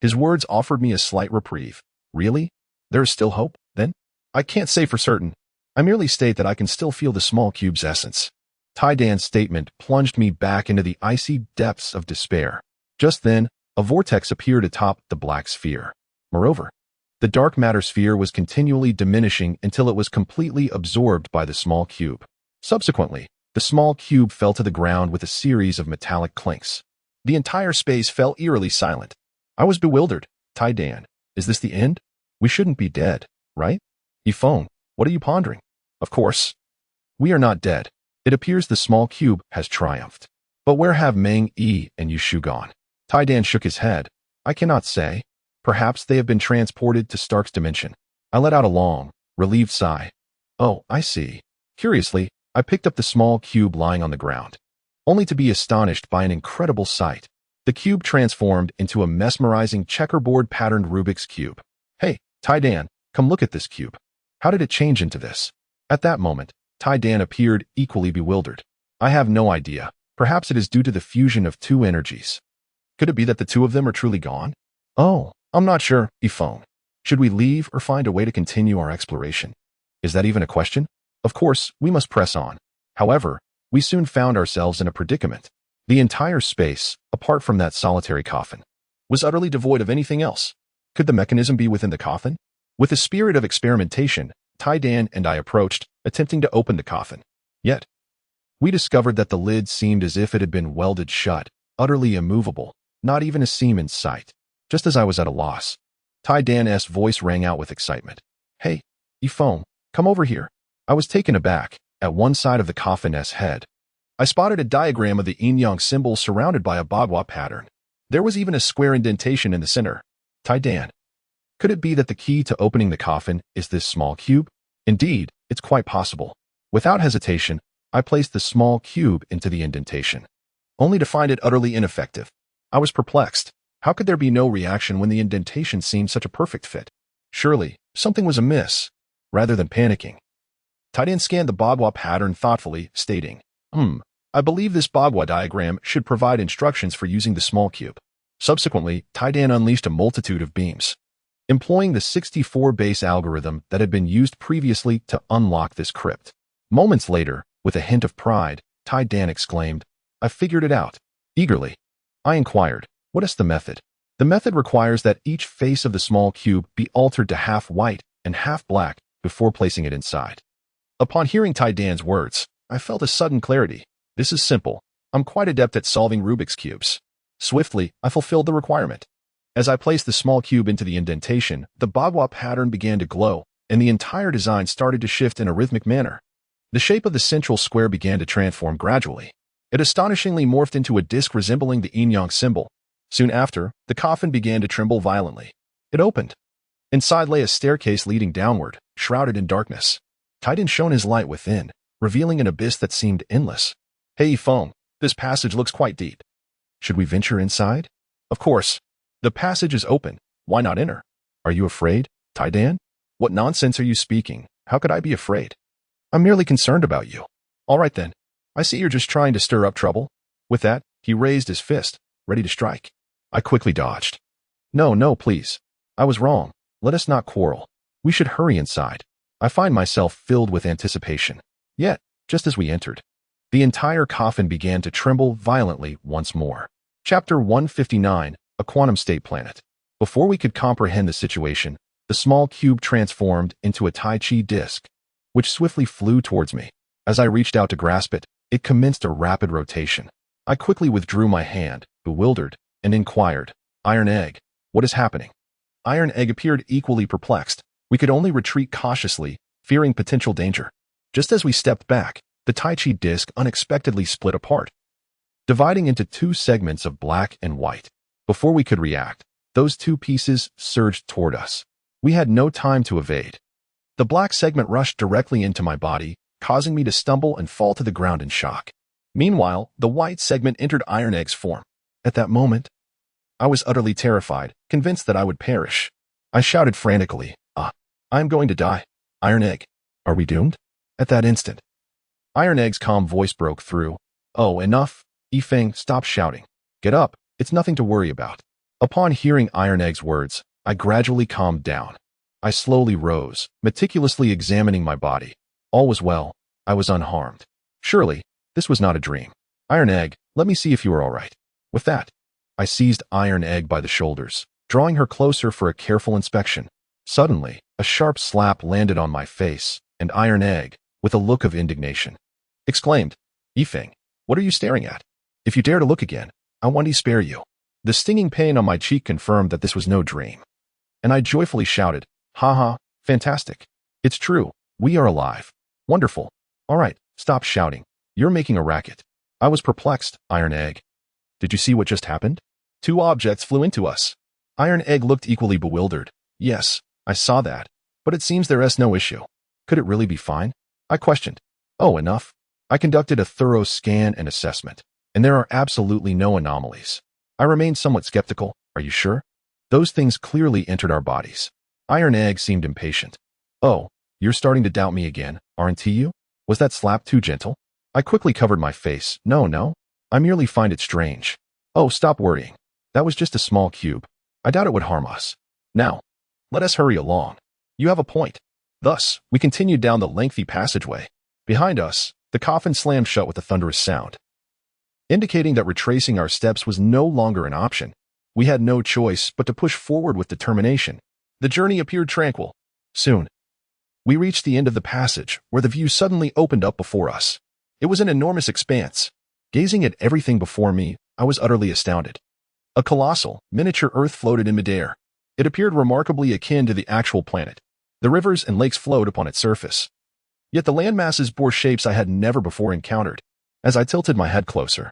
His words offered me a slight reprieve. Really? There is still hope, then? I can't say for certain. I merely state that I can still feel the small cube's essence. Taidan's statement plunged me back into the icy depths of despair. Just then, a vortex appeared atop the black sphere. Moreover, the dark matter sphere was continually diminishing until it was completely absorbed by the small cube. Subsequently, the small cube fell to the ground with a series of metallic clinks. The entire space fell eerily silent. I was bewildered. Taidan, is this the end? We shouldn't be dead, right? Ifone, what are you pondering? Of course. We are not dead. It appears the small cube has triumphed. But where have Meng Yi and Yushu gone? Taidan shook his head. I cannot say. Perhaps they have been transported to Stark's dimension. I let out a long, relieved sigh. Oh, I see. Curiously, I picked up the small cube lying on the ground, only to be astonished by an incredible sight. The cube transformed into a mesmerizing checkerboard-patterned Rubik's Cube. Hey, Taidan, come look at this cube. How did it change into this? At that moment, Taidan appeared equally bewildered. I have no idea. Perhaps it is due to the fusion of two energies. Could it be that the two of them are truly gone? Oh, I'm not sure, Ifone. Should we leave or find a way to continue our exploration? Is that even a question? Of course, we must press on. However, we soon found ourselves in a predicament. The entire space, apart from that solitary coffin, was utterly devoid of anything else. Could the mechanism be within the coffin? With a spirit of experimentation, Taidan and I approached, attempting to open the coffin. Yet, we discovered that the lid seemed as if it had been welded shut, utterly immovable, not even a seam in sight. Just as I was at a loss, Taidan's voice rang out with excitement. Hey, Ifone, come over here. I was taken aback. At one side of the coffin's head, I spotted a diagram of the yin-yang symbol surrounded by a manhwa pattern. There was even a square indentation in the center. Taidan, could it be that the key to opening the coffin is this small cube? Indeed, it's quite possible. Without hesitation, I placed the small cube into the indentation, only to find it utterly ineffective. I was perplexed. How could there be no reaction when the indentation seemed such a perfect fit? Surely, something was amiss. Rather than panicking, Taidan scanned the manhwa pattern thoughtfully, stating, I believe this manhwa diagram should provide instructions for using the small cube. Subsequently, Taidan unleashed a multitude of beams, employing the 64-base algorithm that had been used previously to unlock this crypt. Moments later, with a hint of pride, Taidan exclaimed, I figured it out. Eagerly, I inquired, what is the method? The method requires that each face of the small cube be altered to half white and half black before placing it inside. Upon hearing Taidan's words, I felt a sudden clarity. This is simple. I'm quite adept at solving Rubik's cubes. Swiftly, I fulfilled the requirement. As I placed the small cube into the indentation, the manhwa pattern began to glow, and the entire design started to shift in a rhythmic manner. The shape of the central square began to transform gradually. It astonishingly morphed into a disc resembling the yin-yang symbol. Soon after, the coffin began to tremble violently. It opened. Inside lay a staircase leading downward, shrouded in darkness. Taidan shone his light within, revealing an abyss that seemed endless. Hey, Ifone, this passage looks quite deep. Should we venture inside? Of course. The passage is open. Why not enter? Are you afraid, Taidan? What nonsense are you speaking? How could I be afraid? I'm merely concerned about you. All right then. I see you're just trying to stir up trouble. With that, he raised his fist, ready to strike. I quickly dodged. No, please. I was wrong. Let us not quarrel. We should hurry inside. I find myself filled with anticipation. Yet, just as we entered, the entire coffin began to tremble violently once more. Chapter 159, A Quantum State Planet. Before we could comprehend the situation, the small cube transformed into a Tai Chi disc, which swiftly flew towards me. As I reached out to grasp it, it commenced a rapid rotation. I quickly withdrew my hand, bewildered, and inquired, "Iron Egg, what is happening?" Iron Egg appeared equally perplexed. We could only retreat cautiously, fearing potential danger. Just as we stepped back, the Tai Chi disc unexpectedly split apart, dividing into two segments of black and white. Before we could react, those two pieces surged toward us. We had no time to evade. The black segment rushed directly into my body, causing me to stumble and fall to the ground in shock. Meanwhile, the white segment entered Iron Egg's form. At that moment, I was utterly terrified, convinced that I would perish. I shouted frantically, I am going to die. Iron Egg, are we doomed?" At that instant, Iron Egg's calm voice broke through. "Oh, enough. Yifeng, stop shouting. Get up, it's nothing to worry about." Upon hearing Iron Egg's words, I gradually calmed down. I slowly rose, meticulously examining my body. All was well. I was unharmed. Surely, this was not a dream. "Iron Egg, let me see if you are all right." With that, I seized Iron Egg by the shoulders, drawing her closer for a careful inspection. Suddenly, a sharp slap landed on my face, and Iron Egg, with a look of indignation, exclaimed, "Yifeng, what are you staring at? If you dare to look again, I want to spare you." The stinging pain on my cheek confirmed that this was no dream, and I joyfully shouted, "Haha, fantastic. It's true, we are alive. Wonderful. All right, stop shouting. You're making a racket." I was perplexed. "Iron Egg, did you see what just happened? Two objects flew into us." Iron Egg looked equally bewildered. "Yes, I saw that, but it seems there is no issue. Could it really be fine?" I questioned. "Oh, enough. I conducted a thorough scan and assessment, and there are absolutely no anomalies." I remained somewhat skeptical. "Are you sure? Those things clearly entered our bodies." Iron Egg seemed impatient. "Oh, you're starting to doubt me again, aren't you? Was that slap too gentle?" I quickly covered my face. No, I merely find it strange." "Oh, stop worrying. That was just a small cube. I doubt it would harm us. Now, let us hurry along. You have a point." Thus, we continued down the lengthy passageway. Behind us, the coffin slammed shut with a thunderous sound, indicating that retracing our steps was no longer an option. We had no choice but to push forward with determination. The journey appeared tranquil. Soon, we reached the end of the passage, where the view suddenly opened up before us. It was an enormous expanse. Gazing at everything before me, I was utterly astounded. A colossal, miniature Earth floated in midair. It appeared remarkably akin to the actual planet. The rivers and lakes flowed upon its surface. Yet the landmasses bore shapes I had never before encountered. As I tilted my head closer,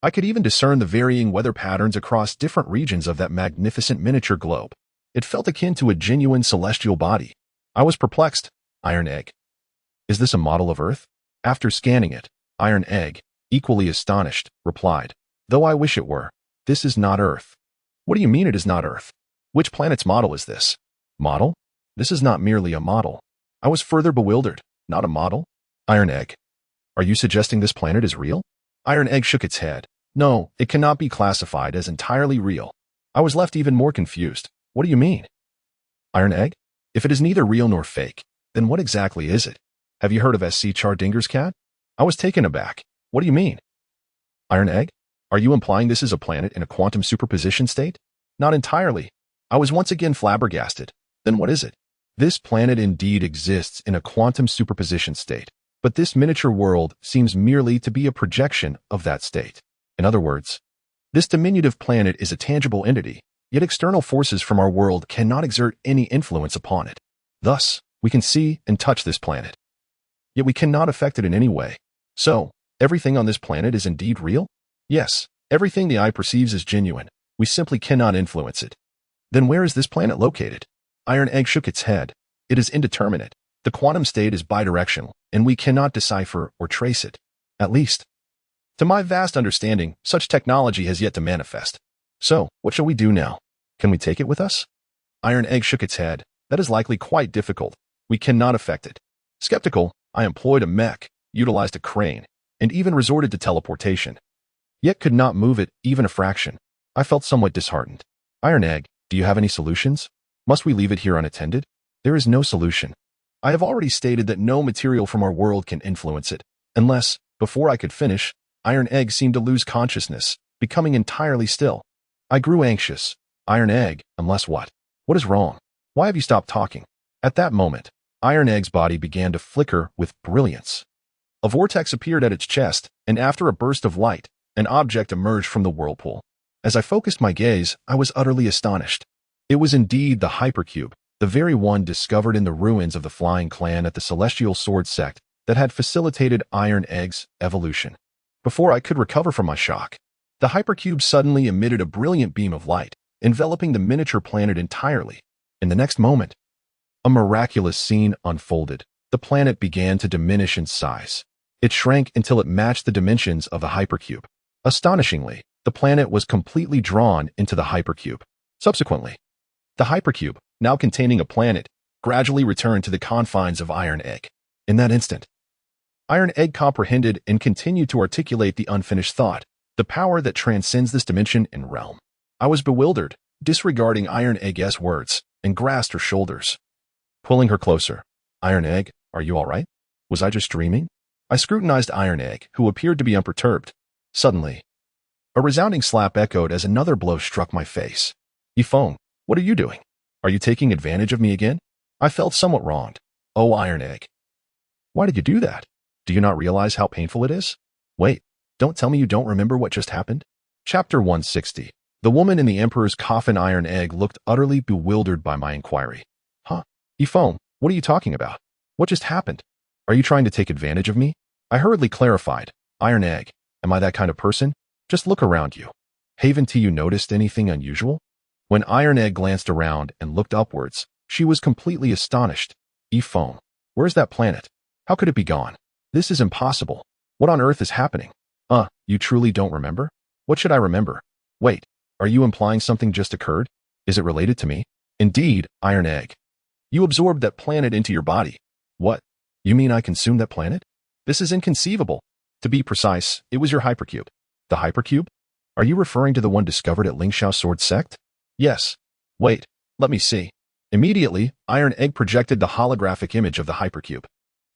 I could even discern the varying weather patterns across different regions of that magnificent miniature globe. It felt akin to a genuine celestial body. I was perplexed. "Iron Egg, is this a model of Earth?" After scanning it, Iron Egg, equally astonished, replied, "Though I wish it were, this is not Earth." "What do you mean it is not Earth? Which planet's model is this?" "Model? This is not merely a model." I was further bewildered. "Not a model? Iron Egg, are you suggesting this planet is real?" Iron Egg shook its head. "No, it cannot be classified as entirely real." I was left even more confused. "What do you mean?" "Iron Egg, if it is neither real nor fake, then what exactly is it? Have you heard of S.C. Chardinger's cat?" I was taken aback. "What do you mean?" "Iron Egg, are you implying this is a planet in a quantum superposition state?" "Not entirely." I was once again flabbergasted. "Then what is it?" "This planet indeed exists in a quantum superposition state, but this miniature world seems merely to be a projection of that state. In other words, this diminutive planet is a tangible entity, yet external forces from our world cannot exert any influence upon it. Thus, we can see and touch this planet, yet we cannot affect it in any way. So, everything on this planet is indeed real?" "Yes, everything the eye perceives is genuine. We simply cannot influence it." "Then where is this planet located?" Iron Egg shook its head. "It is indeterminate. The quantum state is bidirectional, and we cannot decipher or trace it. At least, to my vast understanding, such technology has yet to manifest. So, what shall we do now? Can we take it with us?" Iron Egg shook its head. "That is likely quite difficult. We cannot affect it." Skeptical, I employed a mech, utilized a crane, and even resorted to teleportation, yet could not move it even a fraction. I felt somewhat disheartened. "Iron Egg, do you have any solutions? Must we leave it here unattended?" "There is no solution. I have already stated that no material from our world can influence it, unless," before I could finish, Iron Egg seemed to lose consciousness, becoming entirely still. I grew anxious. Iron Egg, unless what? What is wrong? Why have you stopped talking? At that moment, Iron Egg's body began to flicker with brilliance. A vortex appeared at its chest, and after a burst of light, an object emerged from the whirlpool. As I focused my gaze, I was utterly astonished. It was indeed the hypercube, the very one discovered in the ruins of the Flying Clan at the Celestial Sword Sect that had facilitated Iron Egg's evolution. Before I could recover from my shock, the hypercube suddenly emitted a brilliant beam of light, enveloping the miniature planet entirely. In the next moment, a miraculous scene unfolded. The planet began to diminish in size. It shrank until it matched the dimensions of the hypercube. Astonishingly, the planet was completely drawn into the hypercube. Subsequently, the hypercube, now containing a planet, gradually returned to the confines of Iron Egg. In that instant, Iron Egg comprehended and continued to articulate the unfinished thought, the power that transcends this dimension and realm. I was bewildered, disregarding Iron Egg's words, and grasped her shoulders, pulling her closer. Iron Egg, are you all right? Was I just dreaming? I scrutinized Iron Egg, who appeared to be unperturbed. Suddenly, a resounding slap echoed as another blow struck my face. Yifeng, what are you doing? Are you taking advantage of me again? I felt somewhat wronged. Oh, Iron Egg. Why did you do that? Do you not realize how painful it is? Wait, don't tell me you don't remember what just happened? Chapter 160. The woman in the Emperor's coffin. Iron Egg looked utterly bewildered by my inquiry. Huh? Yifeng, what are you talking about? What just happened? Are you trying to take advantage of me? I hurriedly clarified. Iron Egg, am I that kind of person? Just look around you. Haven't you noticed anything unusual? When Iron Egg glanced around and looked upwards, she was completely astonished. Yifeng, where's that planet? How could it be gone? This is impossible. What on earth is happening? You truly don't remember? What should I remember? Wait, are you implying something just occurred? Is it related to me? Indeed, Iron Egg. You absorbed that planet into your body. What? You mean I consumed that planet? This is inconceivable. To be precise, it was your hypercube. The hypercube? Are you referring to the one discovered at Lingxiao Sword Sect? Yes. Wait, let me see. Immediately, Iron Egg projected the holographic image of the hypercube.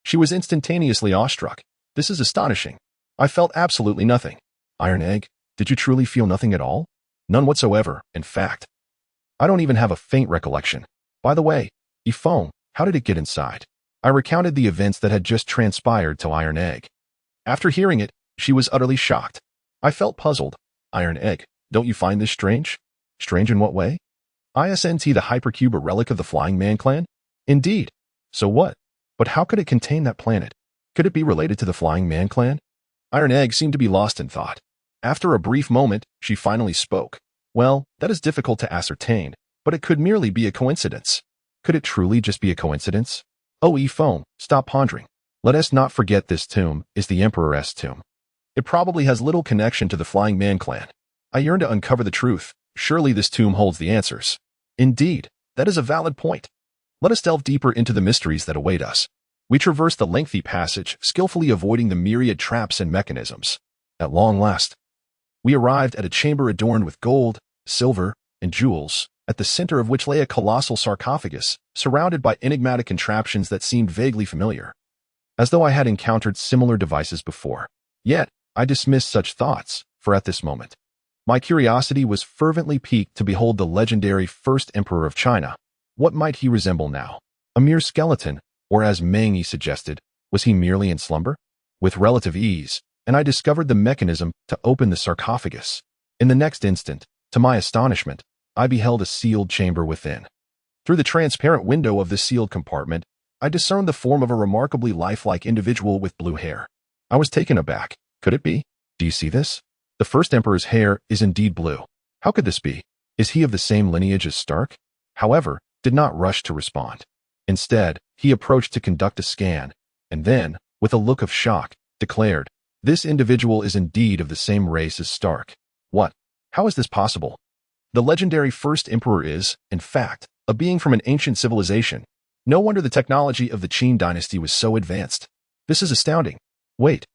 She was instantaneously awestruck. This is astonishing. I felt absolutely nothing. Iron Egg, did you truly feel nothing at all? None whatsoever, in fact. I don't even have a faint recollection. By the way, Yifeng, how did it get inside? I recounted the events that had just transpired to Iron Egg. After hearing it, she was utterly shocked. I felt puzzled. Iron Egg, don't you find this strange? Strange in what way? Isn't the hypercube a relic of the Flying Man clan? Indeed. So what? But how could it contain that planet? Could it be related to the Flying Man clan? Iron Egg seemed to be lost in thought. After a brief moment, she finally spoke. Well, that is difficult to ascertain, but it could merely be a coincidence. Could it truly just be a coincidence? Oh, Yifeng, stop pondering. Let us not forget this tomb is the Emperor's tomb. It probably has little connection to the Flying Man clan. I yearn to uncover the truth. Surely this tomb holds the answers. Indeed, that is a valid point. Let us delve deeper into the mysteries that await us. We traverse the lengthy passage, skillfully avoiding the myriad traps and mechanisms. At long last, we arrived at a chamber adorned with gold, silver, and jewels, at the center of which lay a colossal sarcophagus, surrounded by enigmatic contraptions that seemed vaguely familiar, as though I had encountered similar devices before. Yet, I dismissed such thoughts, for at this moment, my curiosity was fervently piqued to behold the legendary first emperor of China. What might he resemble now? A mere skeleton, or as Mangi suggested, was he merely in slumber? With relative ease, and I discovered the mechanism to open the sarcophagus. In the next instant, to my astonishment, I beheld a sealed chamber within. Through the transparent window of the sealed compartment, I discerned the form of a remarkably lifelike individual with blue hair. I was taken aback. Could it be? Do you see this? The first emperor's hair is indeed blue. How could this be? Is he of the same lineage as Stark? However, did not rush to respond. Instead, he approached to conduct a scan, and then, with a look of shock, declared, "This individual is indeed of the same race as Stark." What? How is this possible? The legendary first emperor is, in fact, a being from an ancient civilization. No wonder the technology of the Qin dynasty was so advanced. This is astounding. Wait.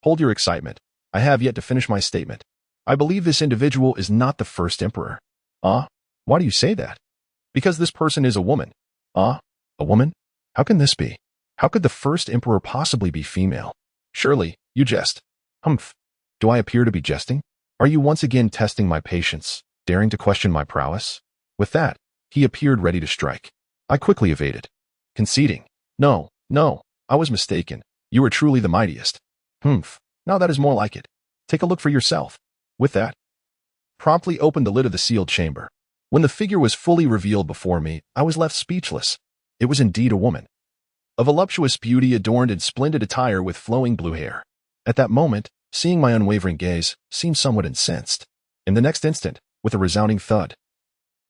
Hold your excitement. I have yet to finish my statement. I believe this individual is not the first emperor. Why do you say that? Because this person is a woman. A woman? How can this be? How could the first emperor possibly be female? Surely, you jest. Humph. Do I appear to be jesting? Are you once again testing my patience? daring to question my prowess. With that, he appeared ready to strike. I quickly evaded, conceding, No, I was mistaken. You are truly the mightiest. Humph, now that is more like it. Take a look for yourself. With that, promptly opened the lid of the sealed chamber. When the figure was fully revealed before me, I was left speechless. It was indeed a woman. A voluptuous beauty adorned in splendid attire with flowing blue hair. At that moment, seeing my unwavering gaze, seemed somewhat incensed. In the next instant, with a resounding thud,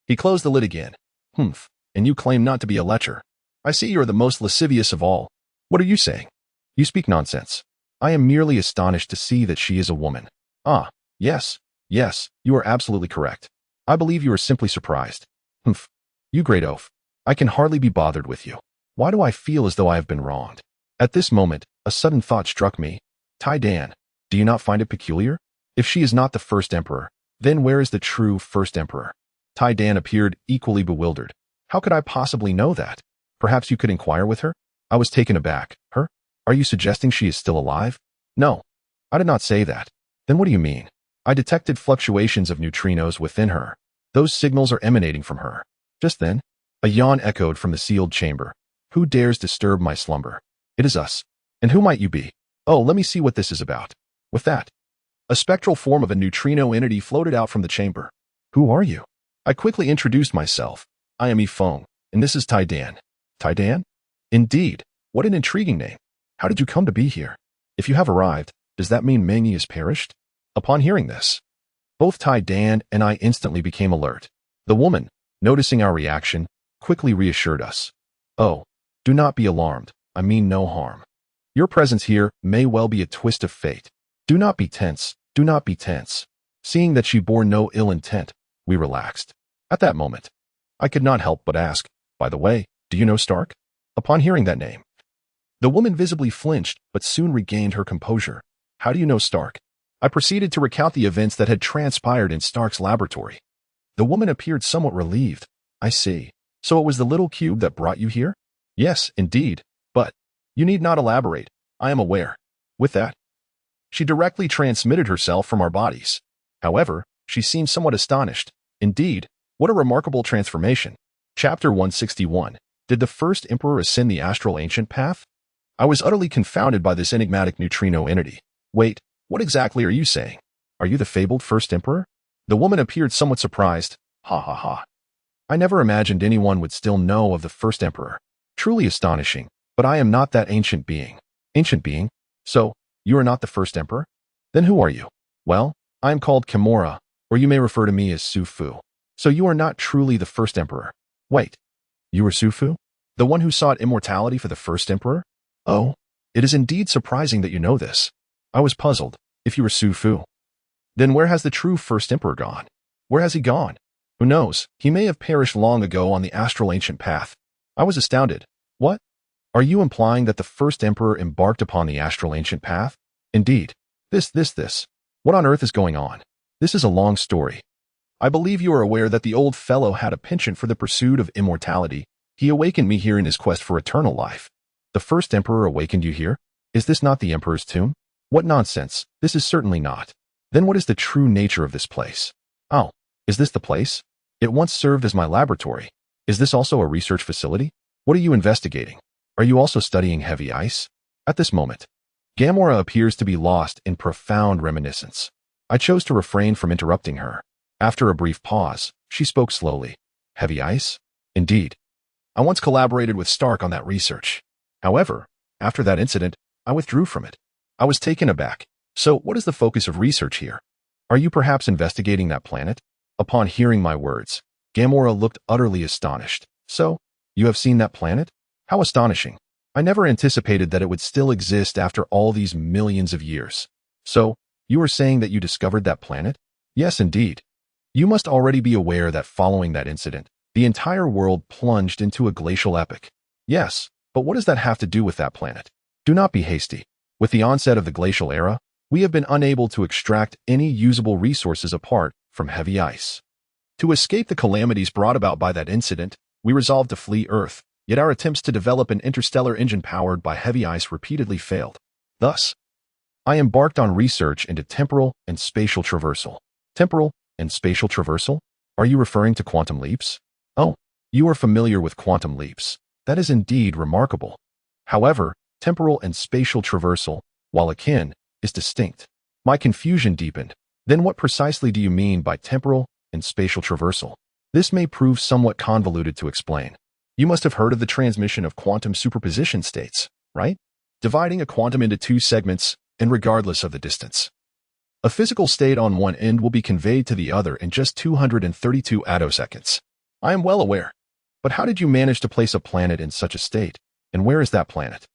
he closed the lid again. Humph, and you claim not to be a lecher. I see you are the most lascivious of all. What are you saying? You speak nonsense. I am merely astonished to see that she is a woman. Ah, yes, you are absolutely correct. I believe you are simply surprised. Humph, you great oaf. I can hardly be bothered with you. Why do I feel as though I have been wronged? At this moment, a sudden thought struck me. Tai Dan, do you not find it peculiar? If she is not the first emperor, then where is the true first emperor? Tai Dan appeared equally bewildered. How could I possibly know that? Perhaps you could inquire with her? I was taken aback. Her? Are you suggesting she is still alive? No, I did not say that. Then what do you mean? I detected fluctuations of neutrinos within her. Those signals are emanating from her. Just then, a yawn echoed from the sealed chamber. Who dares disturb my slumber? It is us. And who might you be? Oh, let me see what this is about. With that, a spectral form of a neutrino entity floated out from the chamber. Who are you? I quickly introduced myself. I am Yifeng, and this is Tai Dan. Tai Dan? Indeed. What an intriguing name. How did you come to be here? If you have arrived, does that mean Mengi has perished? Upon hearing this, both Tai Dan and I instantly became alert. The woman, noticing our reaction, quickly reassured us. Oh, do not be alarmed. I mean no harm. Your presence here may well be a twist of fate. Do not be tense. Do not be tense. Seeing that she bore no ill intent, we relaxed. At that moment, I could not help but ask, by the way, do you know Stark? Upon hearing that name, the woman visibly flinched, but soon regained her composure. How do you know Stark? I proceeded to recount the events that had transpired in Stark's laboratory. The woman appeared somewhat relieved. I see. So it was the little cube that brought you here? Yes, indeed. But you need not elaborate. I am aware. With that, she directly transmitted herself from our bodies. However, she seemed somewhat astonished. Indeed, what a remarkable transformation. Chapter 161. Did the first emperor ascend the astral ancient path? I was utterly confounded by this enigmatic neutrino entity. Wait, what exactly are you saying? Are you the fabled first emperor? The woman appeared somewhat surprised. Ha ha ha. I never imagined anyone would still know of the first emperor. Truly astonishing, but I am not that ancient being. Ancient being? So, you are not the first emperor? Then who are you? Well, I am called Kimura, or you may refer to me as Su Fu. So you are not truly the first emperor. Wait, you were Su Fu? The one who sought immortality for the first emperor? Oh, it is indeed surprising that you know this. I was puzzled. If you were Su Fu, then where has the true first emperor gone? Where has he gone? Who knows? He may have perished long ago on the astral ancient path. I was astounded. What? Are you implying that the first emperor embarked upon the astral ancient path? Indeed. This. What on earth is going on? This is a long story. I believe you are aware that the old fellow had a penchant for the pursuit of immortality. He awakened me here in his quest for eternal life. The first emperor awakened you here? Is this not the emperor's tomb? What nonsense. This is certainly not. Then what is the true nature of this place? Oh, is this the place? It once served as my laboratory. Is this also a research facility? What are you investigating? Are you also studying heavy ice? At this moment, Gamora appears to be lost in profound reminiscence. I chose to refrain from interrupting her. After a brief pause, she spoke slowly. Heavy ice? Indeed. I once collaborated with Stark on that research. However, after that incident, I withdrew from it. I was taken aback. So, what is the focus of research here? Are you perhaps investigating that planet? Upon hearing my words, Gamora looked utterly astonished. So, you have seen that planet? How astonishing. I never anticipated that it would still exist after all these millions of years. So, you are saying that you discovered that planet? Yes, indeed. You must already be aware that following that incident, the entire world plunged into a glacial epoch. Yes, but what does that have to do with that planet? Do not be hasty. With the onset of the glacial era, we have been unable to extract any usable resources apart from heavy ice. To escape the calamities brought about by that incident, we resolved to flee Earth, yet our attempts to develop an interstellar engine powered by heavy ice repeatedly failed. Thus, I embarked on research into temporal and spatial traversal. Temporal and spatial traversal? Are you referring to quantum leaps? Oh, you are familiar with quantum leaps. That is indeed remarkable. However, temporal and spatial traversal, while akin, is distinct. My confusion deepened. Then what precisely do you mean by temporal and spatial traversal? This may prove somewhat convoluted to explain. You must have heard of the transmission of quantum superposition states, right? Dividing a quantum into two segments, and regardless of the distance. A physical state on one end will be conveyed to the other in just 232 attoseconds. I am well aware. But how did you manage to place a planet in such a state? And where is that planet?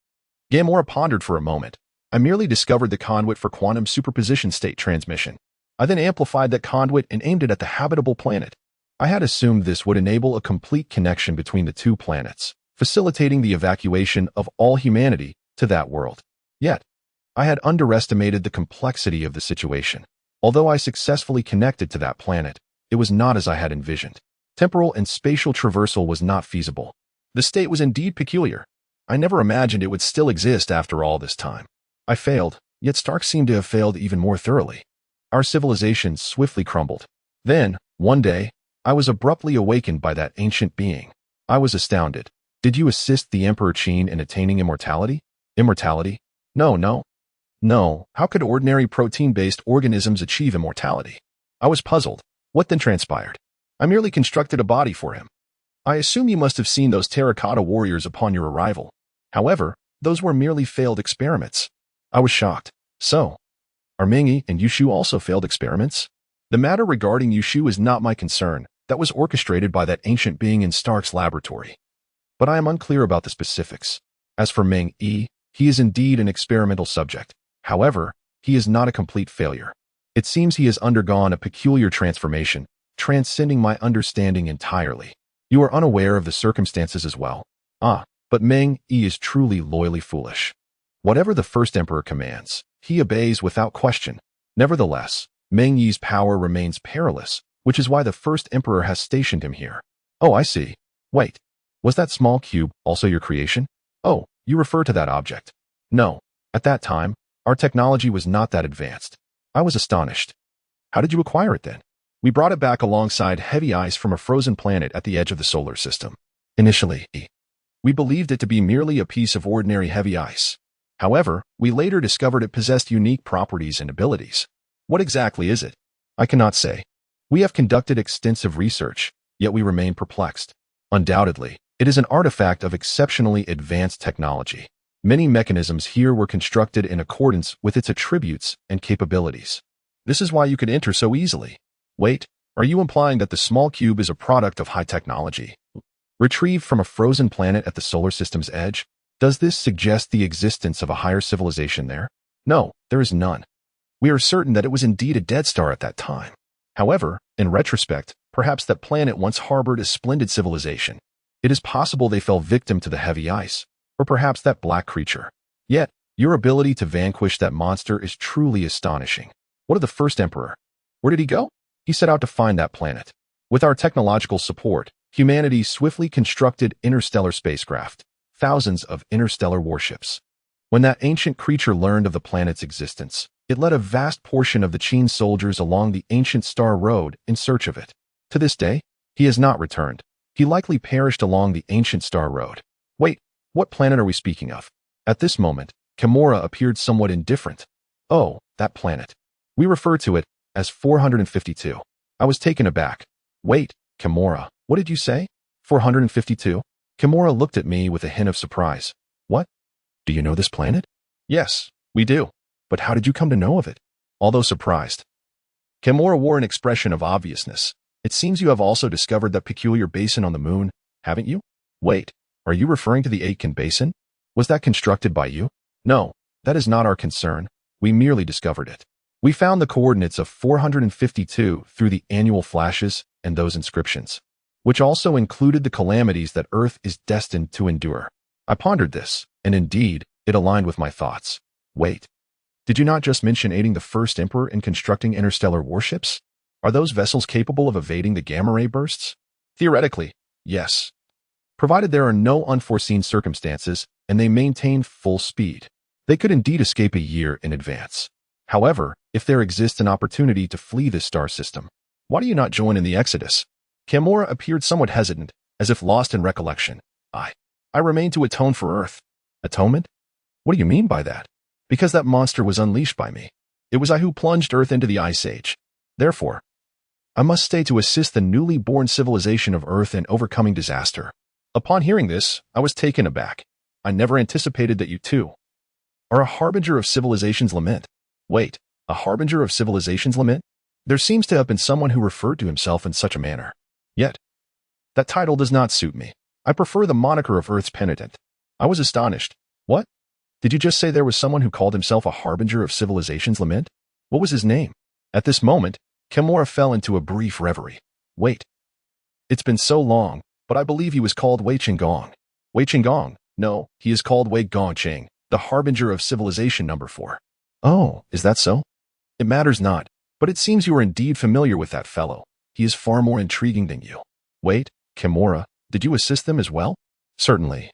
Gamora pondered for a moment. I merely discovered the conduit for quantum superposition state transmission. I then amplified that conduit and aimed it at the habitable planet. I had assumed this would enable a complete connection between the two planets, facilitating the evacuation of all humanity to that world. Yet, I had underestimated the complexity of the situation. Although I successfully connected to that planet, it was not as I had envisioned. Temporal and spatial traversal was not feasible. The state was indeed peculiar. I never imagined it would still exist after all this time. I failed, yet Stark seemed to have failed even more thoroughly. Our civilization swiftly crumbled. Then, one day, I was abruptly awakened by that ancient being. I was astounded. Did you assist the Emperor Qin in attaining immortality? Immortality? No. How could ordinary protein-based organisms achieve immortality? I was puzzled. What then transpired? I merely constructed a body for him. I assume you must have seen those terracotta warriors upon your arrival. However, those were merely failed experiments. I was shocked. So, are Ming-Yi and Yushu also failed experiments? The matter regarding Yushu is not my concern. That was orchestrated by that ancient being in Stark's laboratory. But I am unclear about the specifics. As for Ming-Yi, he is indeed an experimental subject. However, he is not a complete failure. It seems he has undergone a peculiar transformation, transcending my understanding entirely. You are unaware of the circumstances as well. But Ming-Yi is truly loyally foolish. Whatever the first emperor commands, he obeys without question. Nevertheless, Ming-Yi's power remains perilous, which is why the first emperor has stationed him here. Oh, I see. Wait, was that small cube also your creation? Oh, you refer to that object. No, at that time, our technology was not that advanced. I was astonished. How did you acquire it then? We brought it back alongside heavy ice from a frozen planet at the edge of the solar system. Initially, we believed it to be merely a piece of ordinary heavy ice. However, we later discovered it possessed unique properties and abilities. What exactly is it? I cannot say. We have conducted extensive research, yet we remain perplexed. Undoubtedly, it is an artifact of exceptionally advanced technology. Many mechanisms here were constructed in accordance with its attributes and capabilities. This is why you could enter so easily. Wait, are you implying that the small cube is a product of high technology? Retrieved from a frozen planet at the solar system's edge? Does this suggest the existence of a higher civilization there? No, there is none. We are certain that it was indeed a dead star at that time. However, in retrospect, perhaps that planet once harbored a splendid civilization. It is possible they fell victim to the heavy ice, or perhaps that black creature. Yet, your ability to vanquish that monster is truly astonishing. What of the first emperor? Where did he go? He set out to find that planet. With our technological support, humanity swiftly constructed interstellar spacecraft, thousands of interstellar warships. When that ancient creature learned of the planet's existence, it led a vast portion of the Qin soldiers along the ancient Star Road in search of it. To this day, he has not returned. He likely perished along the ancient Star Road. Wait, what planet are we speaking of? At this moment, Gamora appeared somewhat indifferent. Oh, that planet. We refer to it as 452. I was taken aback. Wait, Gamora, what did you say? 452? Gamora looked at me with a hint of surprise. What? Do you know this planet? Yes, we do. But how did you come to know of it? Although surprised. Gamora wore an expression of obviousness. It seems you have also discovered that peculiar basin on the moon, haven't you? Wait, are you referring to the Aitken Basin? Was that constructed by you? No, that is not our concern. We merely discovered it. We found the coordinates of 452 through the annual flashes and those inscriptions, which also included the calamities that Earth is destined to endure. I pondered this, and indeed, it aligned with my thoughts. Wait, did you not just mention aiding the first emperor in constructing interstellar warships? Are those vessels capable of evading the gamma ray bursts? Theoretically, yes. Provided there are no unforeseen circumstances and they maintain full speed, they could indeed escape a year in advance. However, if there exists an opportunity to flee this star system, Why do you not join in the exodus? Kimura appeared somewhat hesitant, as if lost in recollection. I remain to atone for Earth. Atonement? What do you mean by that? Because that monster was unleashed by me. It was I who plunged Earth into the Ice Age. Therefore, I must stay to assist the newly born civilization of Earth in overcoming disaster. Upon hearing this, I was taken aback. I never anticipated that you, too, are a harbinger of civilization's lament. Wait, a harbinger of civilization's lament? There seems to have been someone who referred to himself in such a manner. Yet, that title does not suit me. I prefer the moniker of Earth's penitent. I was astonished. What? Did you just say there was someone who called himself a harbinger of civilization's lament? What was his name? At this moment, Kimura fell into a brief reverie. Wait. It's been so long, but I believe he was called Wei Qinggong. Wei Qinggong? No, he is called Wei Gongqing, the harbinger of civilization number 4. Oh, is that so? It matters not, but it seems you are indeed familiar with that fellow. He is far more intriguing than you. Wait, Kimura, did you assist them as well? Certainly.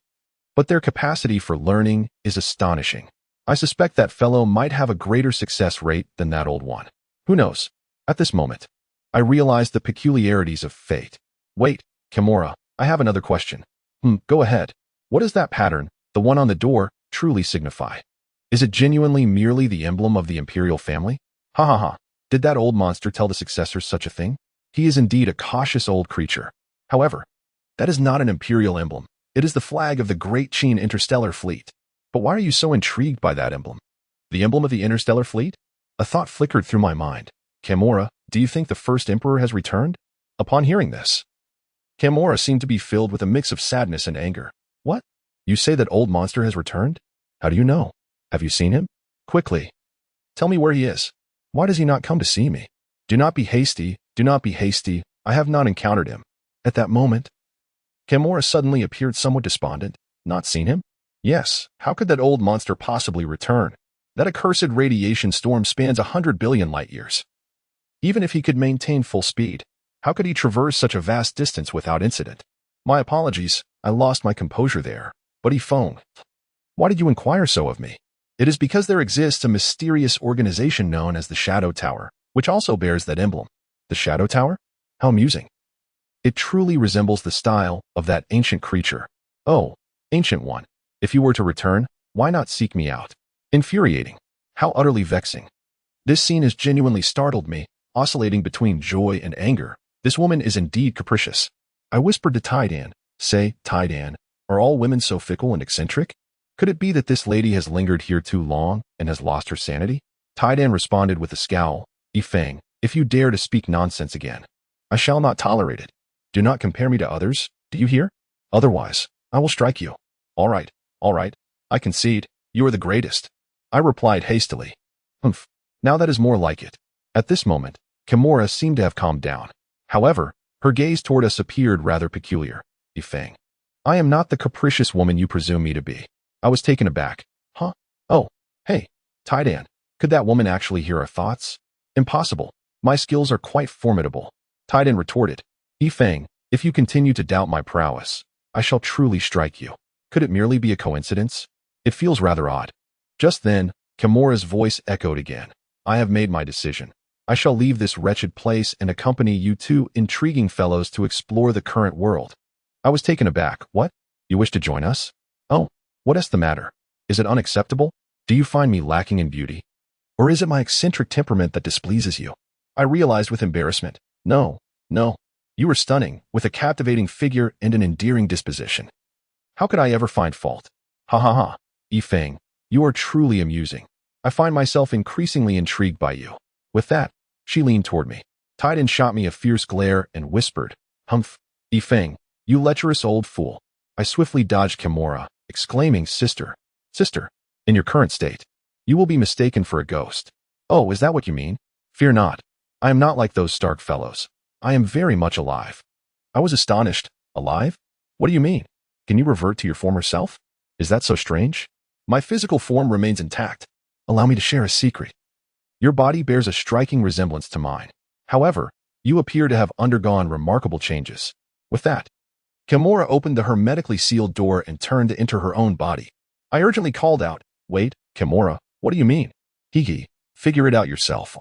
But their capacity for learning is astonishing. I suspect that fellow might have a greater success rate than that old one. Who knows? At this moment, I realized the peculiarities of fate. Wait, Kimura, I have another question. Go ahead. What does that pattern, the one on the door, truly signify? Is it genuinely merely the emblem of the imperial family? Ha ha ha. Did that old monster tell the successors such a thing? He is indeed a cautious old creature. However, that is not an imperial emblem. It is the flag of the Great Qin Interstellar Fleet. But why are you so intrigued by that emblem? The emblem of the Interstellar Fleet? A thought flickered through my mind. Kimura, do you think the first emperor has returned? Upon hearing this, Kimura seemed to be filled with a mix of sadness and anger. What? You say that old monster has returned? How do you know? Have you seen him? Quickly. Tell me where he is. Why does he not come to see me? Do not be hasty. Do not be hasty. I have not encountered him. At that moment, Kimura suddenly appeared somewhat despondent. Not seen him? Yes. How could that old monster possibly return? That accursed radiation storm spans 100 billion light years. Even if he could maintain full speed, how could he traverse such a vast distance without incident? My apologies. I lost my composure there. But Ifeng, why did you inquire so of me? It is because there exists a mysterious organization known as the Shadow Tower, which also bears that emblem. The Shadow Tower? How amusing. It truly resembles the style of that ancient creature. Oh, ancient one. If you were to return, why not seek me out? Infuriating. How utterly vexing. This scene has genuinely startled me, oscillating between joy and anger. This woman is indeed capricious. I whispered to Taidan. Say, Taidan, are all women so fickle and eccentric? Could it be that this lady has lingered here too long and has lost her sanity? Taidan responded with a scowl. Ifeng, if you dare to speak nonsense again, I shall not tolerate it. Do not compare me to others, do you hear? Otherwise, I will strike you. All right, I concede, you are the greatest. I replied hastily. Humph, now that is more like it. At this moment, Kimura seemed to have calmed down. However, her gaze toward us appeared rather peculiar. Ifeng, I am not the capricious woman you presume me to be. I was taken aback. Huh? Oh, hey, Taidan, could that woman actually hear our thoughts? Impossible. My skills are quite formidable. Taidan retorted. Ifeng, if you continue to doubt my prowess, I shall truly strike you. Could it merely be a coincidence? It feels rather odd. Just then, Kimura's voice echoed again. I have made my decision. I shall leave this wretched place and accompany you two intriguing fellows to explore the current world. I was taken aback. What? You wish to join us? Oh, what is the matter? Is it unacceptable? Do you find me lacking in beauty? Or is it my eccentric temperament that displeases you? I realized with embarrassment. No. You are stunning, with a captivating figure and an endearing disposition. How could I ever find fault? Ha ha ha. Ifeng, you are truly amusing. I find myself increasingly intrigued by you. With that, she leaned toward me. Taidan shot me a fierce glare and whispered, Humph, Ifeng, you lecherous old fool. I swiftly dodged Kimura, exclaiming, Sister, in your current state, you will be mistaken for a ghost. Oh, is that what you mean? Fear not. I am not like those stark fellows. I am very much alive. I was astonished. Alive? What do you mean? Can you revert to your former self? Is that so strange? My physical form remains intact. Allow me to share a secret. Your body bears a striking resemblance to mine. However, you appear to have undergone remarkable changes. With that, Kimura opened the hermetically sealed door and turned to enter her own body. I urgently called out, Wait, Kimura, what do you mean? Hiki, figure it out yourself.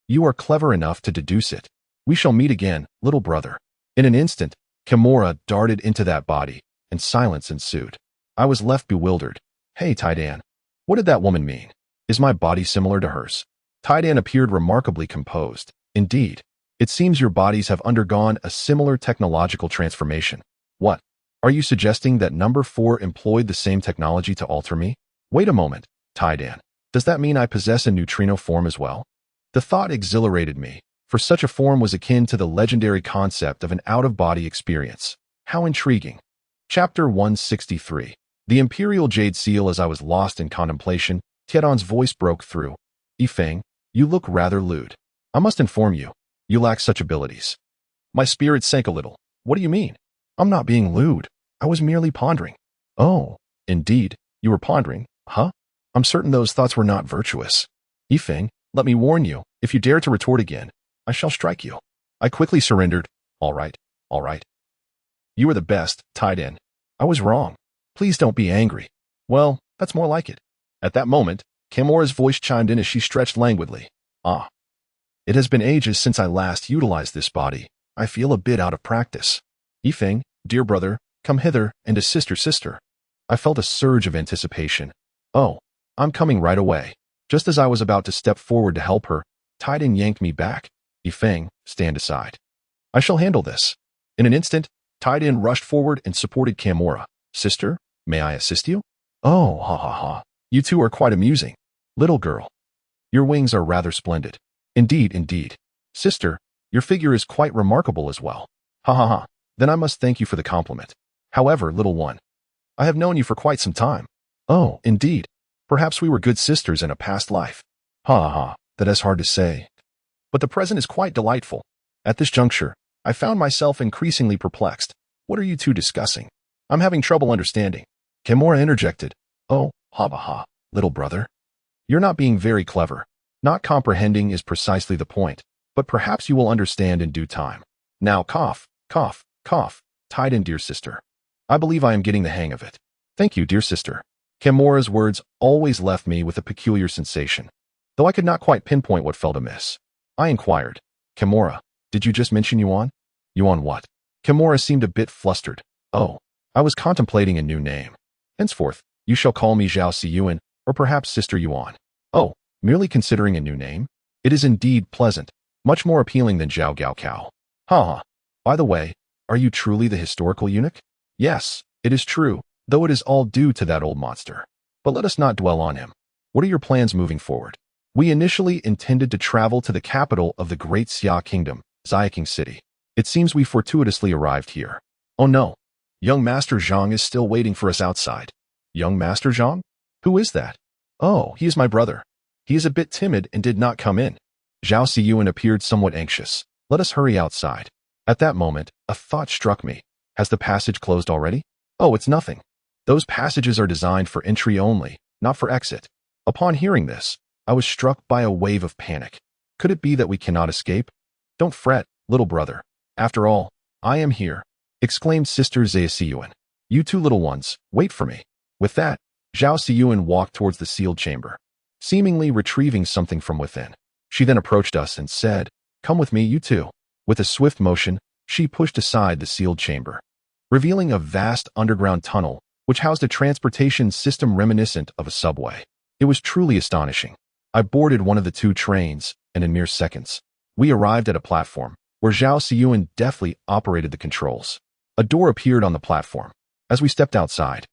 You are clever enough to deduce it. We shall meet again, little brother. In an instant, Kimura darted into that body, and silence ensued. I was left bewildered. Hey, Taidan. What did that woman mean? Is my body similar to hers? Taidan appeared remarkably composed. Indeed, it seems your bodies have undergone a similar technological transformation. What? Are you suggesting that number 4 employed the same technology to alter me? Wait a moment, Taidan. Does that mean I possess a neutrino form as well? The thought exhilarated me, for such a form was akin to the legendary concept of an out-of-body experience. How intriguing. Chapter 163. The Imperial Jade Seal. As I was lost in contemplation, Tiedon's voice broke through. Yifeng, you look rather lewd. I must inform you, you lack such abilities. My spirit sank a little. What do you mean? I'm not being lewd. I was merely pondering. Oh, indeed, you were pondering, huh? I'm certain those thoughts were not virtuous. Yifeng, let me warn you, if you dare to retort again, I shall strike you. I quickly surrendered. All right, all right. You were the best, tied in. I was wrong. Please don't be angry. Well, that's more like it. At that moment, Kimura's voice chimed in as she stretched languidly. Ah. It has been ages since I last utilized this body. I feel a bit out of practice. Yifeng, dear brother, come hither and assist your sister. I felt a surge of anticipation. Oh, I'm coming right away. Just as I was about to step forward to help her, Taidan yanked me back. Yifeng, stand aside. I shall handle this. In an instant, Taidan rushed forward and supported Kimura. Sister, may I assist you? Oh, ha ha ha. You two are quite amusing. Little girl. Your wings are rather splendid. Indeed, indeed. Sister, your figure is quite remarkable as well. Ha ha ha. Then I must thank you for the compliment. However, little one, I have known you for quite some time. Oh, indeed. Perhaps we were good sisters in a past life. Ha ha ha. That is hard to say. But the present is quite delightful. At this juncture, I found myself increasingly perplexed. What are you two discussing? I'm having trouble understanding. Kimura interjected. Oh, ha ha ha, little brother. You're not being very clever. Not comprehending is precisely the point, but perhaps you will understand in due time. Now cough, cough, cough, tied in, dear sister. I believe I am getting the hang of it. Thank you, dear sister. Kimura's words always left me with a peculiar sensation, though I could not quite pinpoint what felt amiss. I inquired, Kimura, did you just mention Yuan? Yuan what? Kimura seemed a bit flustered. Oh, I was contemplating a new name. Henceforth, you shall call me Zhao Siyuan, or perhaps Sister Yuan. Oh, merely considering a new name? It is indeed pleasant, much more appealing than Zhao Gao Cao. Ha ha. By the way, are you truly the historical eunuch? Yes, it is true, though it is all due to that old monster. But let us not dwell on him. What are your plans moving forward? We initially intended to travel to the capital of the Great Xia Kingdom, Xiaking City. It seems we fortuitously arrived here. Oh no. Young Master Zhang is still waiting for us outside. Young Master Zhang? Who is that? Oh, he is my brother. He is a bit timid and did not come in. Zhao Siyuan appeared somewhat anxious. Let us hurry outside. At that moment, a thought struck me. Has the passage closed already? Oh, it's nothing. Those passages are designed for entry only, not for exit. Upon hearing this, I was struck by a wave of panic. Could it be that we cannot escape? Don't fret, little brother. After all, I am here, exclaimed Sister Zhao Siyuan. You two little ones, wait for me. With that, Zhao Siyuan walked towards the sealed chamber, seemingly retrieving something from within. She then approached us and said, Come with me, you two. With a swift motion, she pushed aside the sealed chamber, revealing a vast underground tunnel which housed a transportation system reminiscent of a subway. It was truly astonishing. I boarded one of the two trains, and in mere seconds, we arrived at a platform where Zhao Siyuan deftly operated the controls. A door appeared on the platform. As we stepped outside,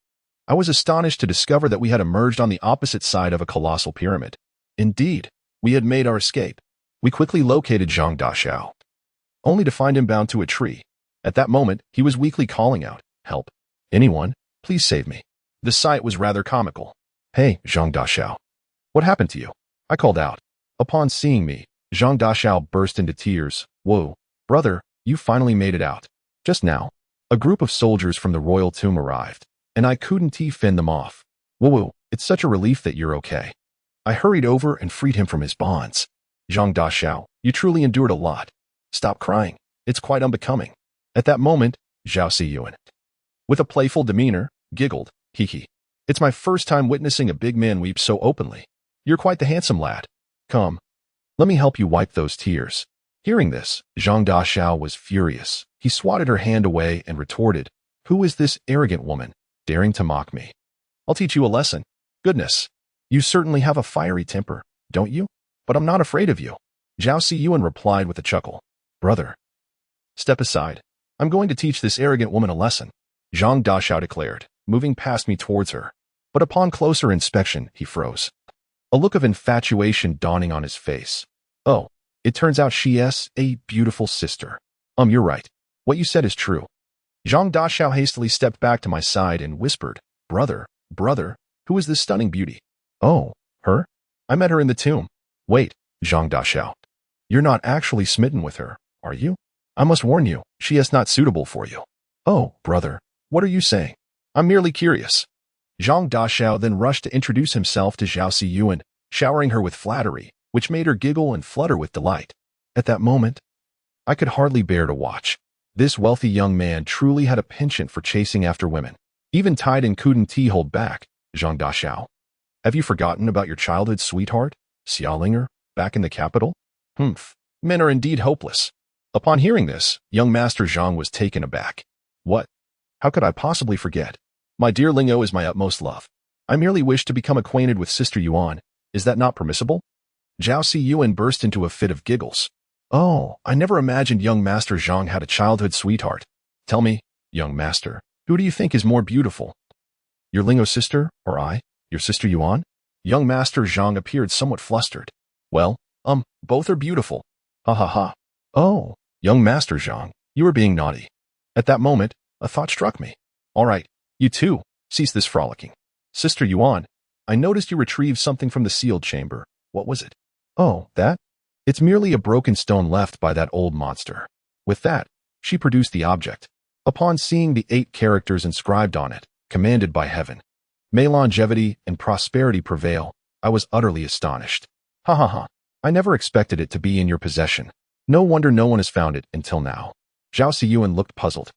I was astonished to discover that we had emerged on the opposite side of a colossal pyramid. Indeed, we had made our escape. We quickly located Zhang Dashao, only to find him bound to a tree. At that moment, he was weakly calling out, Help. Anyone, please save me. The sight was rather comical. Hey, Zhang Dashao. What happened to you? I called out. Upon seeing me, Zhang Dashao burst into tears. Whoa, brother, you finally made it out. Just now, a group of soldiers from the royal tomb arrived, and I couldn't fend them off. Whoa, it's such a relief that you're okay. I hurried over and freed him from his bonds. Zhang Dashao, you truly endured a lot. Stop crying. It's quite unbecoming. At that moment, Zhao Siyuan, with a playful demeanor, giggled. Hee hee. It's my first time witnessing a big man weep so openly. You're quite the handsome lad. Come. Let me help you wipe those tears. Hearing this, Zhang Daxiao was furious. He swatted her hand away and retorted, "Who is this arrogant woman, daring to mock me? I'll teach you a lesson. Goodness, you certainly have a fiery temper, don't you? But I'm not afraid of you." Zhao Siyuan replied with a chuckle, "Brother, step aside. I'm going to teach this arrogant woman a lesson," Zhang Daxiao declared, moving past me towards her. But upon closer inspection, he froze, a look of infatuation dawning on his face. "Oh, it turns out she is a beautiful sister. You're right. What you said is true." Zhang Daxiao hastily stepped back to my side and whispered, Brother, who is this stunning beauty?" "Oh, her? I met her in the tomb." "Wait, Zhang Daxiao. You're not actually smitten with her, are you? I must warn you, she is not suitable for you." "Oh, brother, what are you saying? I'm merely curious." Zhang Daxiao then rushed to introduce himself to Zhao Siyuan, showering her with flattery, which made her giggle and flutter with delight. At that moment, I could hardly bear to watch. This wealthy young man truly had a penchant for chasing after women. Even Tiden couldn't hold back. "Zhang Daxiao, have you forgotten about your childhood sweetheart, Xiaolinger, back in the capital?" "Humph, men are indeed hopeless." Upon hearing this, young Master Zhang was taken aback. "What? How could I possibly forget? My dear Lingo is my utmost love. I merely wish to become acquainted with Sister Yuan. Is that not permissible?" Zhao Siyuan burst into a fit of giggles. "Oh, I never imagined young Master Zhang had a childhood sweetheart. Tell me, young master, who do you think is more beautiful? Your Lingo sister, or I, your Sister Yuan?" Young Master Zhang appeared somewhat flustered. "Well, both are beautiful. Ha ha ha." "Oh, young Master Zhang, you are being naughty." At that moment, a thought struck me. "All right, you too, cease this frolicking. Sister Yuan, I noticed you retrieved something from the sealed chamber. What was it?" "Oh, that? It's merely a broken stone left by that old monster." With that, she produced the object. Upon seeing the 8 characters inscribed on it, commanded by heaven, "May longevity and prosperity prevail," I was utterly astonished. "Ha ha ha. I never expected it to be in your possession. No wonder no one has found it until now." Zhao Siyuan looked puzzled.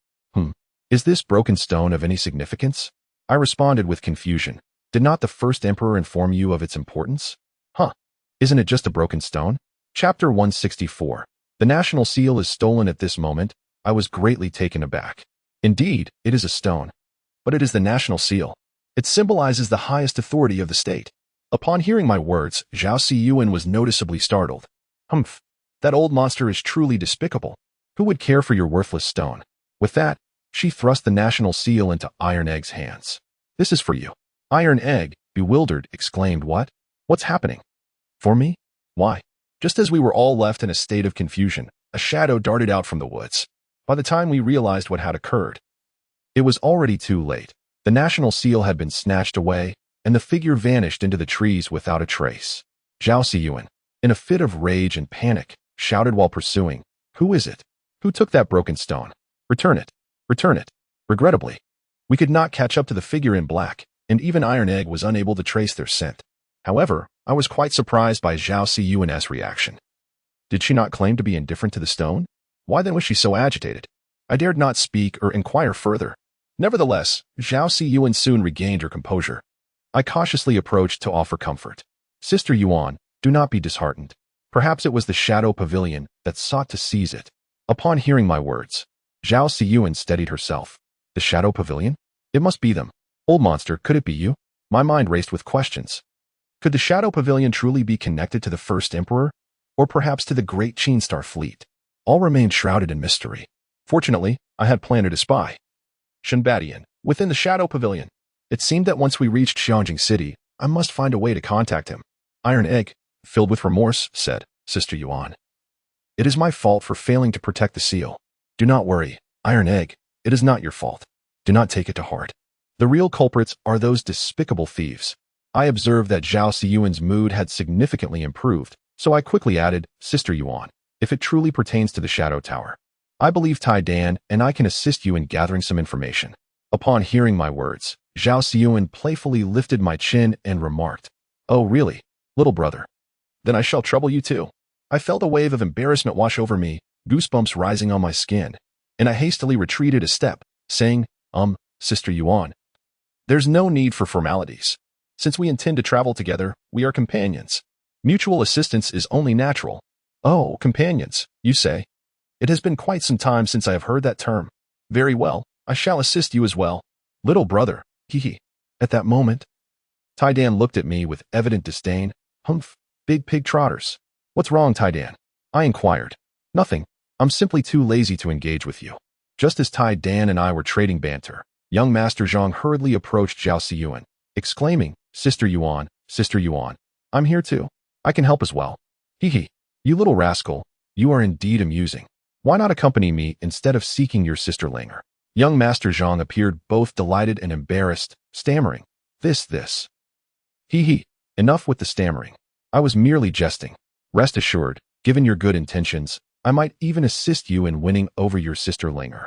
Is this broken stone of any significance?" I responded with confusion. "Did not the first emperor inform you of its importance?" Isn't it just a broken stone?" Chapter 164. The national seal is stolen. At this moment, I was greatly taken aback. Indeed, it is a stone. But it is the national seal. It symbolizes the highest authority of the state. Upon hearing my words, Zhao Siyuan was noticeably startled. That old monster is truly despicable. Who would care for your worthless stone?" With that, she thrust the national seal into Iron Egg's hands. "This is for you." Iron Egg, bewildered, exclaimed, "What? What's happening? For me? Why?" Just as we were all left in a state of confusion, a shadow darted out from the woods. By the time we realized what had occurred, it was already too late. The national seal had been snatched away, and the figure vanished into the trees without a trace. Zhao Siyuan, in a fit of rage and panic, shouted while pursuing, "Who is it? Who took that broken stone? Return it! Return it!" Regrettably, we could not catch up to the figure in black, and even Iron Egg was unable to trace their scent. However, I was quite surprised by Zhao Siyuan's reaction. Did she not claim to be indifferent to the stone? Why then was she so agitated? I dared not speak or inquire further. Nevertheless, Zhao Siyuan soon regained her composure. I cautiously approached to offer comfort. "Sister Yuan, do not be disheartened. Perhaps it was the Shadow Pavilion that sought to seize it." Upon hearing my words, Zhao Siyuan steadied herself. "The Shadow Pavilion? It must be them. Old monster, could it be you?" My mind raced with questions. Could the Shadow Pavilion truly be connected to the first emperor, or perhaps to the great Qin Star fleet? All remained shrouded in mystery. Fortunately, I had planted a spy. Shenbadian, within the Shadow Pavilion. It seemed that once we reached Xiangjing City, I must find a way to contact him. Iron Egg, filled with remorse, said, "Sister Yuan, it is my fault for failing to protect the seal. Do not worry, Iron Egg, it is not your fault. Do not take it to heart. The real culprits are those despicable thieves." I observed that Zhao Siyuan's mood had significantly improved, so I quickly added, "Sister Yuan, if it truly pertains to the Shadow Tower, I believe Tai Dan and I can assist you in gathering some information." Upon hearing my words, Zhao Siyuan playfully lifted my chin and remarked, "Oh really, little brother? Then I shall trouble you too." I felt a wave of embarrassment wash over me, goosebumps rising on my skin, and I hastily retreated a step, saying, Sister Yuan, there's no need for formalities. Since we intend to travel together, we are companions. Mutual assistance is only natural. Oh, companions, you say? It has been quite some time since I have heard that term. Very well, I shall assist you as well. Little brother, hee. At that moment, Taidan looked at me with evident disdain. Humph, big pig trotters. What's wrong, Taidan? I inquired. Nothing. I'm simply too lazy to engage with you. Just as Taidan and I were trading banter, young Master Zhang hurriedly approached Zhao Siyuan, exclaiming, Sister Yuan, I'm here too. I can help as well. Hee. You little rascal, you are indeed amusing. Why not accompany me instead of seeking your sister Langer? Young Master Zhang appeared both delighted and embarrassed, stammering. This. Hee. Enough with the stammering. I was merely jesting. Rest assured, given your good intentions, I might even assist you in winning over your sister Langer.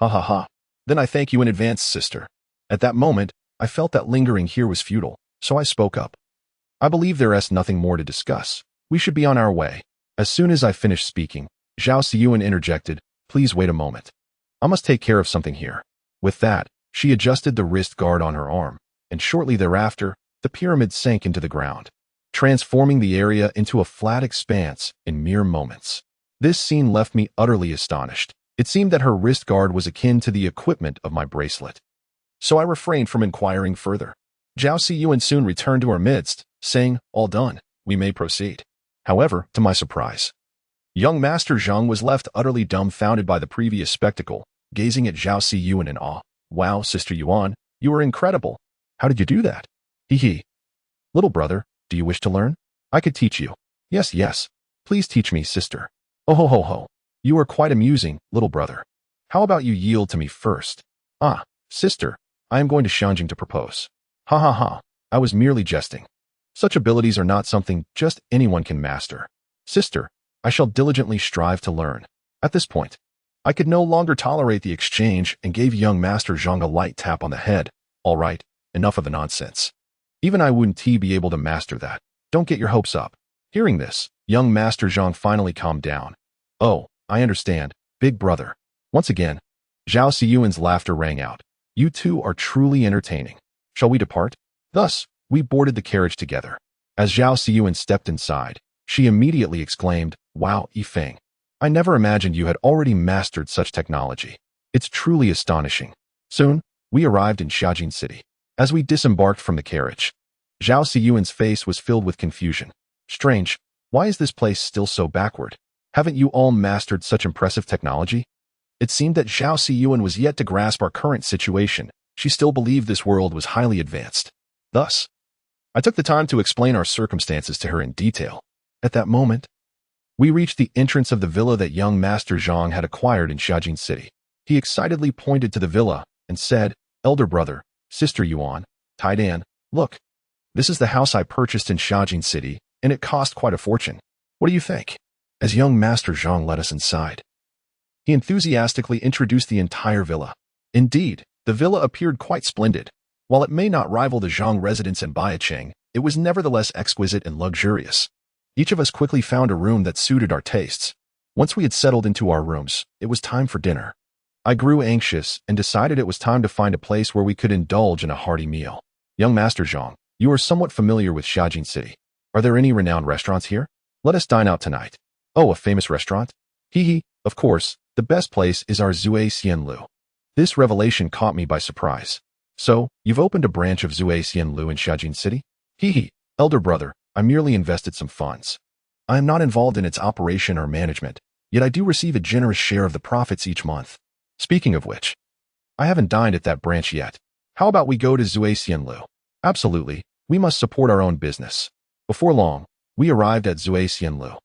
Ha. Then I thank you in advance, sister. At that moment, I felt that lingering here was futile, so I spoke up. I believe there is nothing more to discuss. We should be on our way. As soon as I finished speaking, Zhao Siyuan interjected, Please wait a moment. I must take care of something here. With that, she adjusted the wrist guard on her arm, and shortly thereafter, the pyramid sank into the ground, transforming the area into a flat expanse in mere moments. This scene left me utterly astonished. It seemed that her wrist guard was akin to the equipment of my bracelet. So I refrained from inquiring further. Zhao Siyuan soon returned to our midst, saying, All done, we may proceed. However, to my surprise, young Master Zhang was left utterly dumbfounded by the previous spectacle, gazing at Zhao Siyuan in awe. Wow, Sister Yuan, you are incredible. How did you do that? Hee. Little brother, do you wish to learn? I could teach you. Yes. Please teach me, sister. Oh ho. You are quite amusing, little brother. How about you yield to me first? Sister, I am going to Shanjing to propose. Ha. I was merely jesting. Such abilities are not something just anyone can master. Sister, I shall diligently strive to learn. At this point, I could no longer tolerate the exchange and gave young Master Zhang a light tap on the head. All right, enough of the nonsense. Even I wouldn't be able to master that. Don't get your hopes up. Hearing this, young Master Zhang finally calmed down. Oh, I understand, big brother. Once again, Zhao Siyuan's laughter rang out. You two are truly entertaining. Shall we depart? Thus, we boarded the carriage together. As Zhao Siyuan stepped inside, she immediately exclaimed, Wow, Yifeng. I never imagined you had already mastered such technology. It's truly astonishing. Soon, we arrived in Xiajin City. As we disembarked from the carriage, Zhao Siyuan's face was filled with confusion. Strange, why is this place still so backward? Haven't you all mastered such impressive technology? It seemed that Zhao Siyuan was yet to grasp our current situation. She still believed this world was highly advanced. Thus, I took the time to explain our circumstances to her in detail. At that moment, we reached the entrance of the villa that young Master Zhang had acquired in Xiajin City. He excitedly pointed to the villa and said, Elder brother, Sister Yuan, Taidan, look. This is the house I purchased in Xiajin City, and it cost quite a fortune. What do you think? As young Master Zhang led us inside, he enthusiastically introduced the entire villa. Indeed, the villa appeared quite splendid. While it may not rival the Zhang residence in Baicheng, it was nevertheless exquisite and luxurious. Each of us quickly found a room that suited our tastes. Once we had settled into our rooms, it was time for dinner. I grew anxious and decided it was time to find a place where we could indulge in a hearty meal. Young Master Zhang, you are somewhat familiar with Xiajin City. Are there any renowned restaurants here? Let us dine out tonight. Oh, a famous restaurant? Hee. Of course, the best place is our Zui Xianlu. This revelation caught me by surprise. So, you've opened a branch of Zui Xianlu in Xiajin City? Hee. Elder brother, I merely invested some funds. I am not involved in its operation or management, yet I do receive a generous share of the profits each month. Speaking of which, I haven't dined at that branch yet. How about we go to Zui Xianlu? Absolutely, we must support our own business. Before long, we arrived at Zui Xianlu.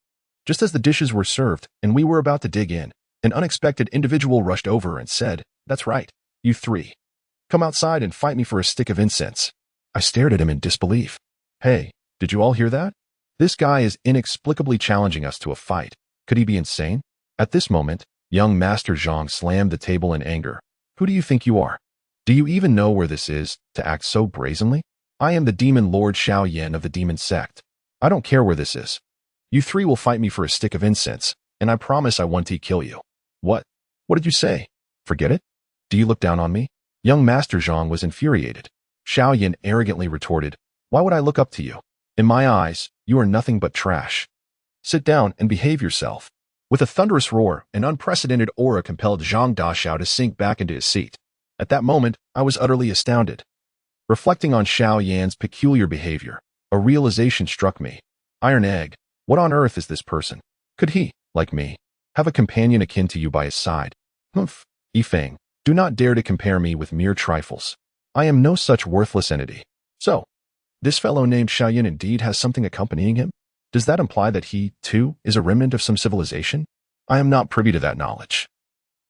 Just as the dishes were served and we were about to dig in, an unexpected individual rushed over and said, That's right, you three. Come outside and fight me for a stick of incense. I stared at him in disbelief. Hey, did you all hear that? This guy is inexplicably challenging us to a fight. Could he be insane? At this moment, young Master Zhang slammed the table in anger. Who do you think you are? Do you even know where this is, to act so brazenly? I am the demon Lord Xiao Yan of the demon sect. I don't care where this is. You three will fight me for a stick of incense, and I promise I won't kill you. What? What did you say? Forget it? Do you look down on me? Young Master Zhang was infuriated. Xiao Yan arrogantly retorted, Why would I look up to you? In my eyes, you are nothing but trash. Sit down and behave yourself. With a thunderous roar, an unprecedented aura compelled Zhang Daxiao to sink back into his seat. At that moment, I was utterly astounded. Reflecting on Xiao Yan's peculiar behavior, a realization struck me. Iron Egg, what on earth is this person? Could he, like me, have a companion akin to you by his side? Humph, Yifeng, do not dare to compare me with mere trifles. I am no such worthless entity. So, this fellow named Xiaoyan indeed has something accompanying him? Does that imply that he, too, is a remnant of some civilization? I am not privy to that knowledge,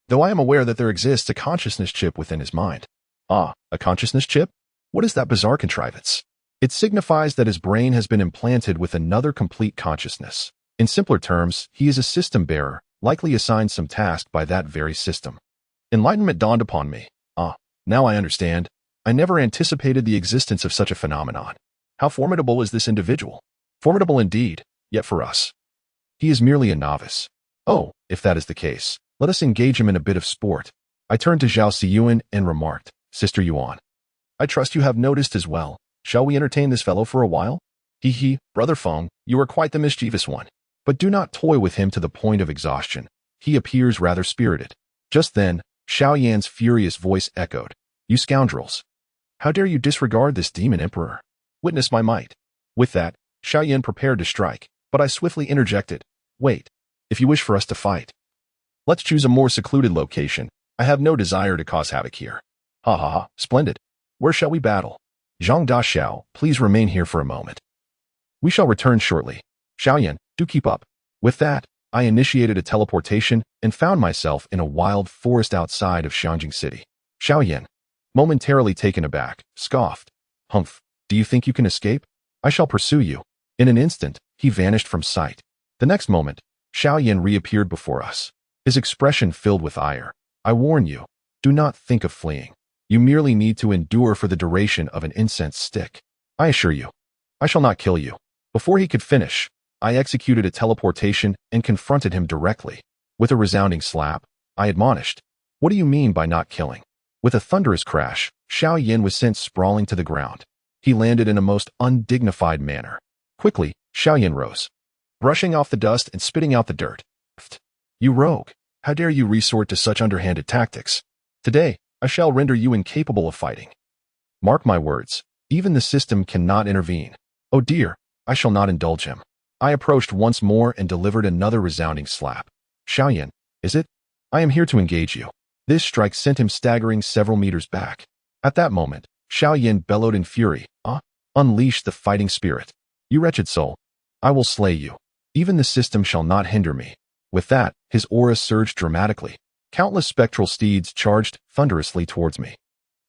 though I am aware that there exists a consciousness chip within his mind. Ah, a consciousness chip? What is that bizarre contrivance? It signifies that his brain has been implanted with another complete consciousness. In simpler terms, he is a system bearer, likely assigned some task by that very system. Enlightenment dawned upon me. Ah, now I understand. I never anticipated the existence of such a phenomenon. How formidable is this individual? Formidable indeed, yet for us, he is merely a novice. Oh, if that is the case, let us engage him in a bit of sport. I turned to Zhao Siyuan and remarked, Sister Yuan, I trust you have noticed as well. Shall we entertain this fellow for a while? Brother Feng, you are quite the mischievous one. But do not toy with him to the point of exhaustion. He appears rather spirited. Just then, Xiao Yan's furious voice echoed, You scoundrels! How dare you disregard this demon emperor? Witness my might. With that, Xiao Yan prepared to strike, but I swiftly interjected, Wait, if you wish for us to fight, let's choose a more secluded location. I have no desire to cause havoc here. Ha ha ha, splendid. Where shall we battle? Zhang Daxiao, please remain here for a moment. We shall return shortly. Xiao Yan, do keep up. With that, I initiated a teleportation and found myself in a wild forest outside of Xianjing City. Xiao Yan, momentarily taken aback, scoffed. Humph, do you think you can escape? I shall pursue you. In an instant, he vanished from sight. The next moment, Xiao Yan reappeared before us, his expression filled with ire. I warn you, do not think of fleeing. You merely need to endure for the duration of an incense stick. I assure you, I shall not kill you. Before he could finish, I executed a teleportation and confronted him directly. With a resounding slap, I admonished, What do you mean by not killing? With a thunderous crash, Xiao Yan was sent sprawling to the ground. He landed in a most undignified manner. Quickly, Xiao Yan rose, brushing off the dust and spitting out the dirt. You rogue! How dare you resort to such underhanded tactics? Today, I shall render you incapable of fighting. Mark my words, even the system cannot intervene. Oh dear, I shall not indulge him. I approached once more and delivered another resounding slap. Xiao Yan, is it? I am here to engage you. This strike sent him staggering several meters back. At that moment, Xiao Yan bellowed in fury, Unleash the fighting spirit. You wretched soul, I will slay you. Even the system shall not hinder me. With that, his aura surged dramatically. Countless spectral steeds charged thunderously towards me.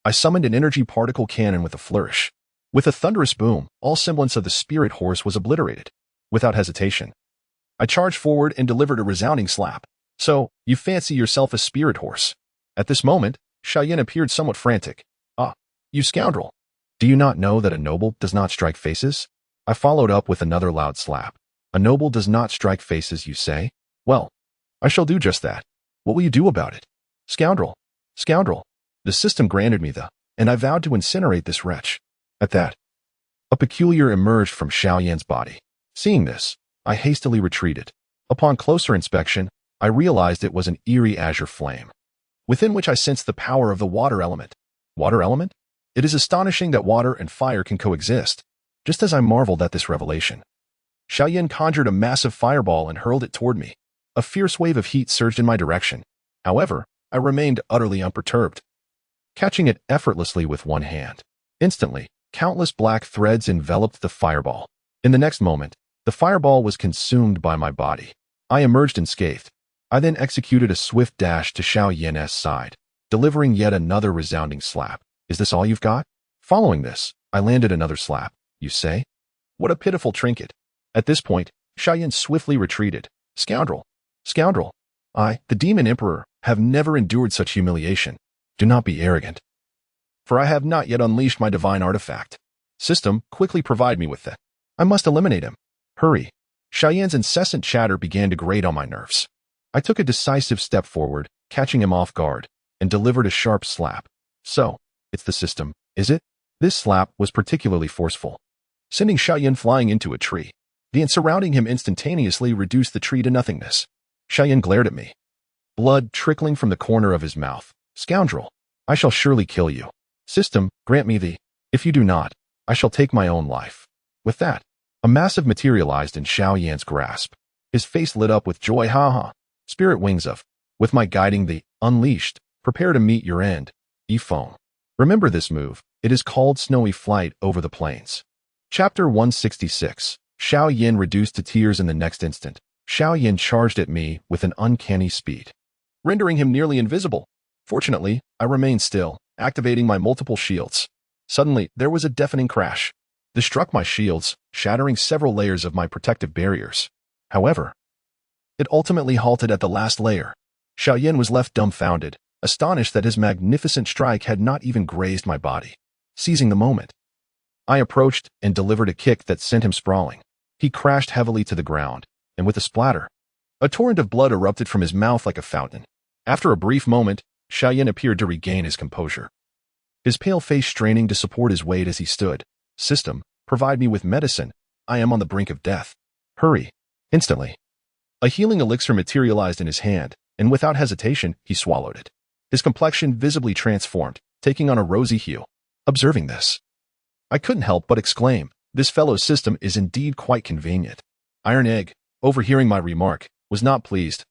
I summoned an energy particle cannon with a flourish. With a thunderous boom, all semblance of the spirit horse was obliterated. Without hesitation, I charged forward and delivered a resounding slap. So, you fancy yourself a spirit horse? At this moment, Xiao Yan appeared somewhat frantic. You scoundrel! Do you not know that a noble does not strike faces? I followed up with another loud slap. A noble does not strike faces, you say? Well, I shall do just that. What will you do about it? Scoundrel! Scoundrel! The system granted me and I vowed to incinerate this wretch. At that, a peculiar emerged from Xiao Yan's body. Seeing this, I hastily retreated. Upon closer inspection, I realized it was an eerie azure flame, within which I sensed the power of the water element. Water element? It is astonishing that water and fire can coexist. Just as I marveled at this revelation, Xiao Yan conjured a massive fireball and hurled it toward me. A fierce wave of heat surged in my direction. However, I remained utterly unperturbed, catching it effortlessly with one hand. Instantly, countless black threads enveloped the fireball. In the next moment, the fireball was consumed by my body. I emerged unscathed. I then executed a swift dash to Xiao Yan's side, delivering yet another resounding slap. Is this all you've got? Following this, I landed another slap. You say? What a pitiful trinket. At this point, Xiao Yan swiftly retreated. Scoundrel! Scoundrel! I, the demon emperor, have never endured such humiliation. Do not be arrogant, for I have not yet unleashed my divine artifact. System, quickly provide me with that. I must eliminate him. Hurry. Xiao Yan's incessant chatter began to grate on my nerves. I took a decisive step forward, catching him off guard, and delivered a sharp slap. So, it's the system, is it? This slap was particularly forceful, sending Xiao Yan flying into a tree. The ant surrounding him instantaneously reduced the tree to nothingness. Xiaoyan glared at me, blood trickling from the corner of his mouth. Scoundrel, I shall surely kill you. System, grant me the. If you do not, I shall take my own life. With that, a massive materialized in Xiaoyan's grasp. His face lit up with joy. Ha. Spirit wings of. With my guiding the. Unleashed. Prepare to meet your end. Phone. Remember this move. It is called Snowy Flight over the Plains. Chapter 166. Xiaoyan reduced to tears in the next instant. Xiaoyan charged at me with an uncanny speed, rendering him nearly invisible. Fortunately, I remained still, activating my multiple shields. Suddenly, there was a deafening crash. This struck my shields, shattering several layers of my protective barriers. However, it ultimately halted at the last layer. Xiaoyan was left dumbfounded, astonished that his magnificent strike had not even grazed my body. Seizing the moment, I approached and delivered a kick that sent him sprawling. He crashed heavily to the ground, and with a splatter, a torrent of blood erupted from his mouth like a fountain. After a brief moment, Xiaoyan appeared to regain his composure, his pale face straining to support his weight as he stood. System, provide me with medicine. I am on the brink of death. Hurry. Instantly, a healing elixir materialized in his hand, and without hesitation, he swallowed it. His complexion visibly transformed, taking on a rosy hue. Observing this, I couldn't help but exclaim, this fellow's system is indeed quite convenient. Iron Egg, overhearing my remark, was not pleased.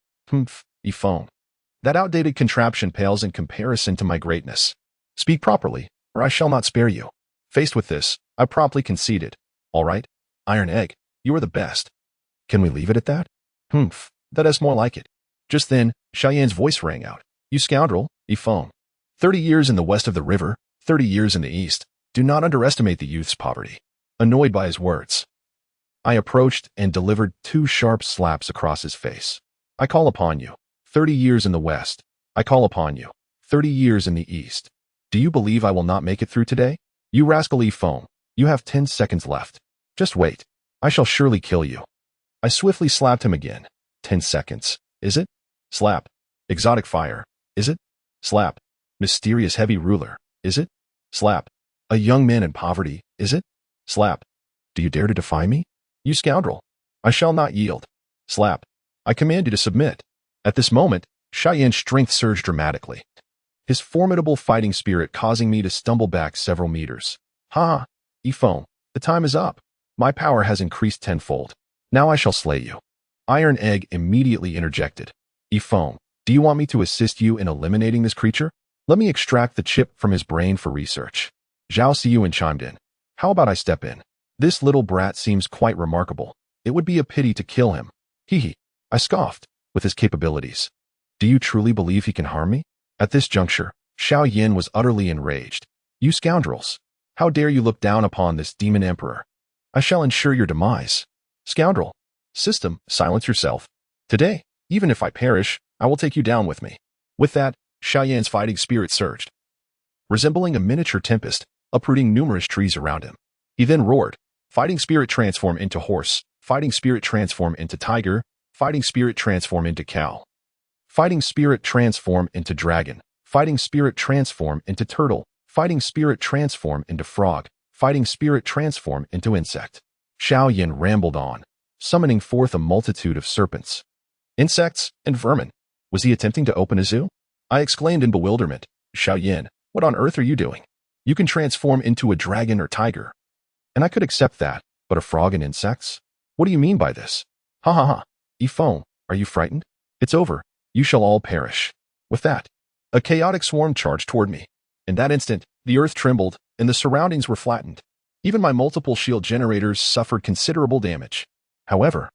Phone. That outdated contraption pales in comparison to my greatness. Speak properly, or I shall not spare you. Faced with this, I promptly conceded. All right, Iron Egg, you are the best. Can we leave it at that? That is more like it. Just then, Xiaoyan's voice rang out. You scoundrel, Phone. 30 years in the west of the river, 30 years in the east. Do not underestimate the youth's poverty. Annoyed by his words, I approached and delivered 2 sharp slaps across his face. I call upon you. 30 years in the west. I call upon you. 30 years in the east. Do you believe I will not make it through today? You rascally Phone. You have 10 seconds left. Just wait. I shall surely kill you. I swiftly slapped him again. 10 seconds. Is it? Slap. Exotic fire. Is it? Slap. Mysterious heavy ruler. Is it? Slap. A young man in poverty. Is it? Slap. Do you dare to defy me? You scoundrel. I shall not yield. Slap. I command you to submit. At this moment, Xiaoyan's strength surged dramatically, his formidable fighting spirit causing me to stumble back several meters. Phone. The time is up. My power has increased tenfold. Now I shall slay you. Iron Egg immediately interjected. Phone, do you want me to assist you in eliminating this creature? Let me extract the chip from his brain for research. Zhao Xiyuan chimed in. How about I step in? This little brat seems quite remarkable. It would be a pity to kill him. I scoffed, with his capabilities. Do you truly believe he can harm me? At this juncture, Xiaoyan was utterly enraged. You scoundrels! How dare you look down upon this demon emperor? I shall ensure your demise. Scoundrel! System, silence yourself. Today, even if I perish, I will take you down with me. With that, Xiaoyan's fighting spirit surged, resembling a miniature tempest, uprooting numerous trees around him. He then roared. Fighting spirit transform into horse. Fighting spirit transform into tiger. Fighting spirit transform into cow. Fighting spirit transform into dragon. Fighting spirit transform into turtle. Fighting spirit transform into frog. Fighting spirit transform into insect. Xiaoyan rambled on, summoning forth a multitude of serpents, insects, and vermin. Was he attempting to open a zoo? I exclaimed in bewilderment. Xiaoyan, what on earth are you doing? You can transform into a dragon or tiger. And I could accept that, but a frog and insects? What do you mean by this? Phone, are you frightened? It's over. You shall all perish. With that, a chaotic swarm charged toward me. In that instant, the earth trembled, and the surroundings were flattened. Even my multiple shield generators suffered considerable damage. However,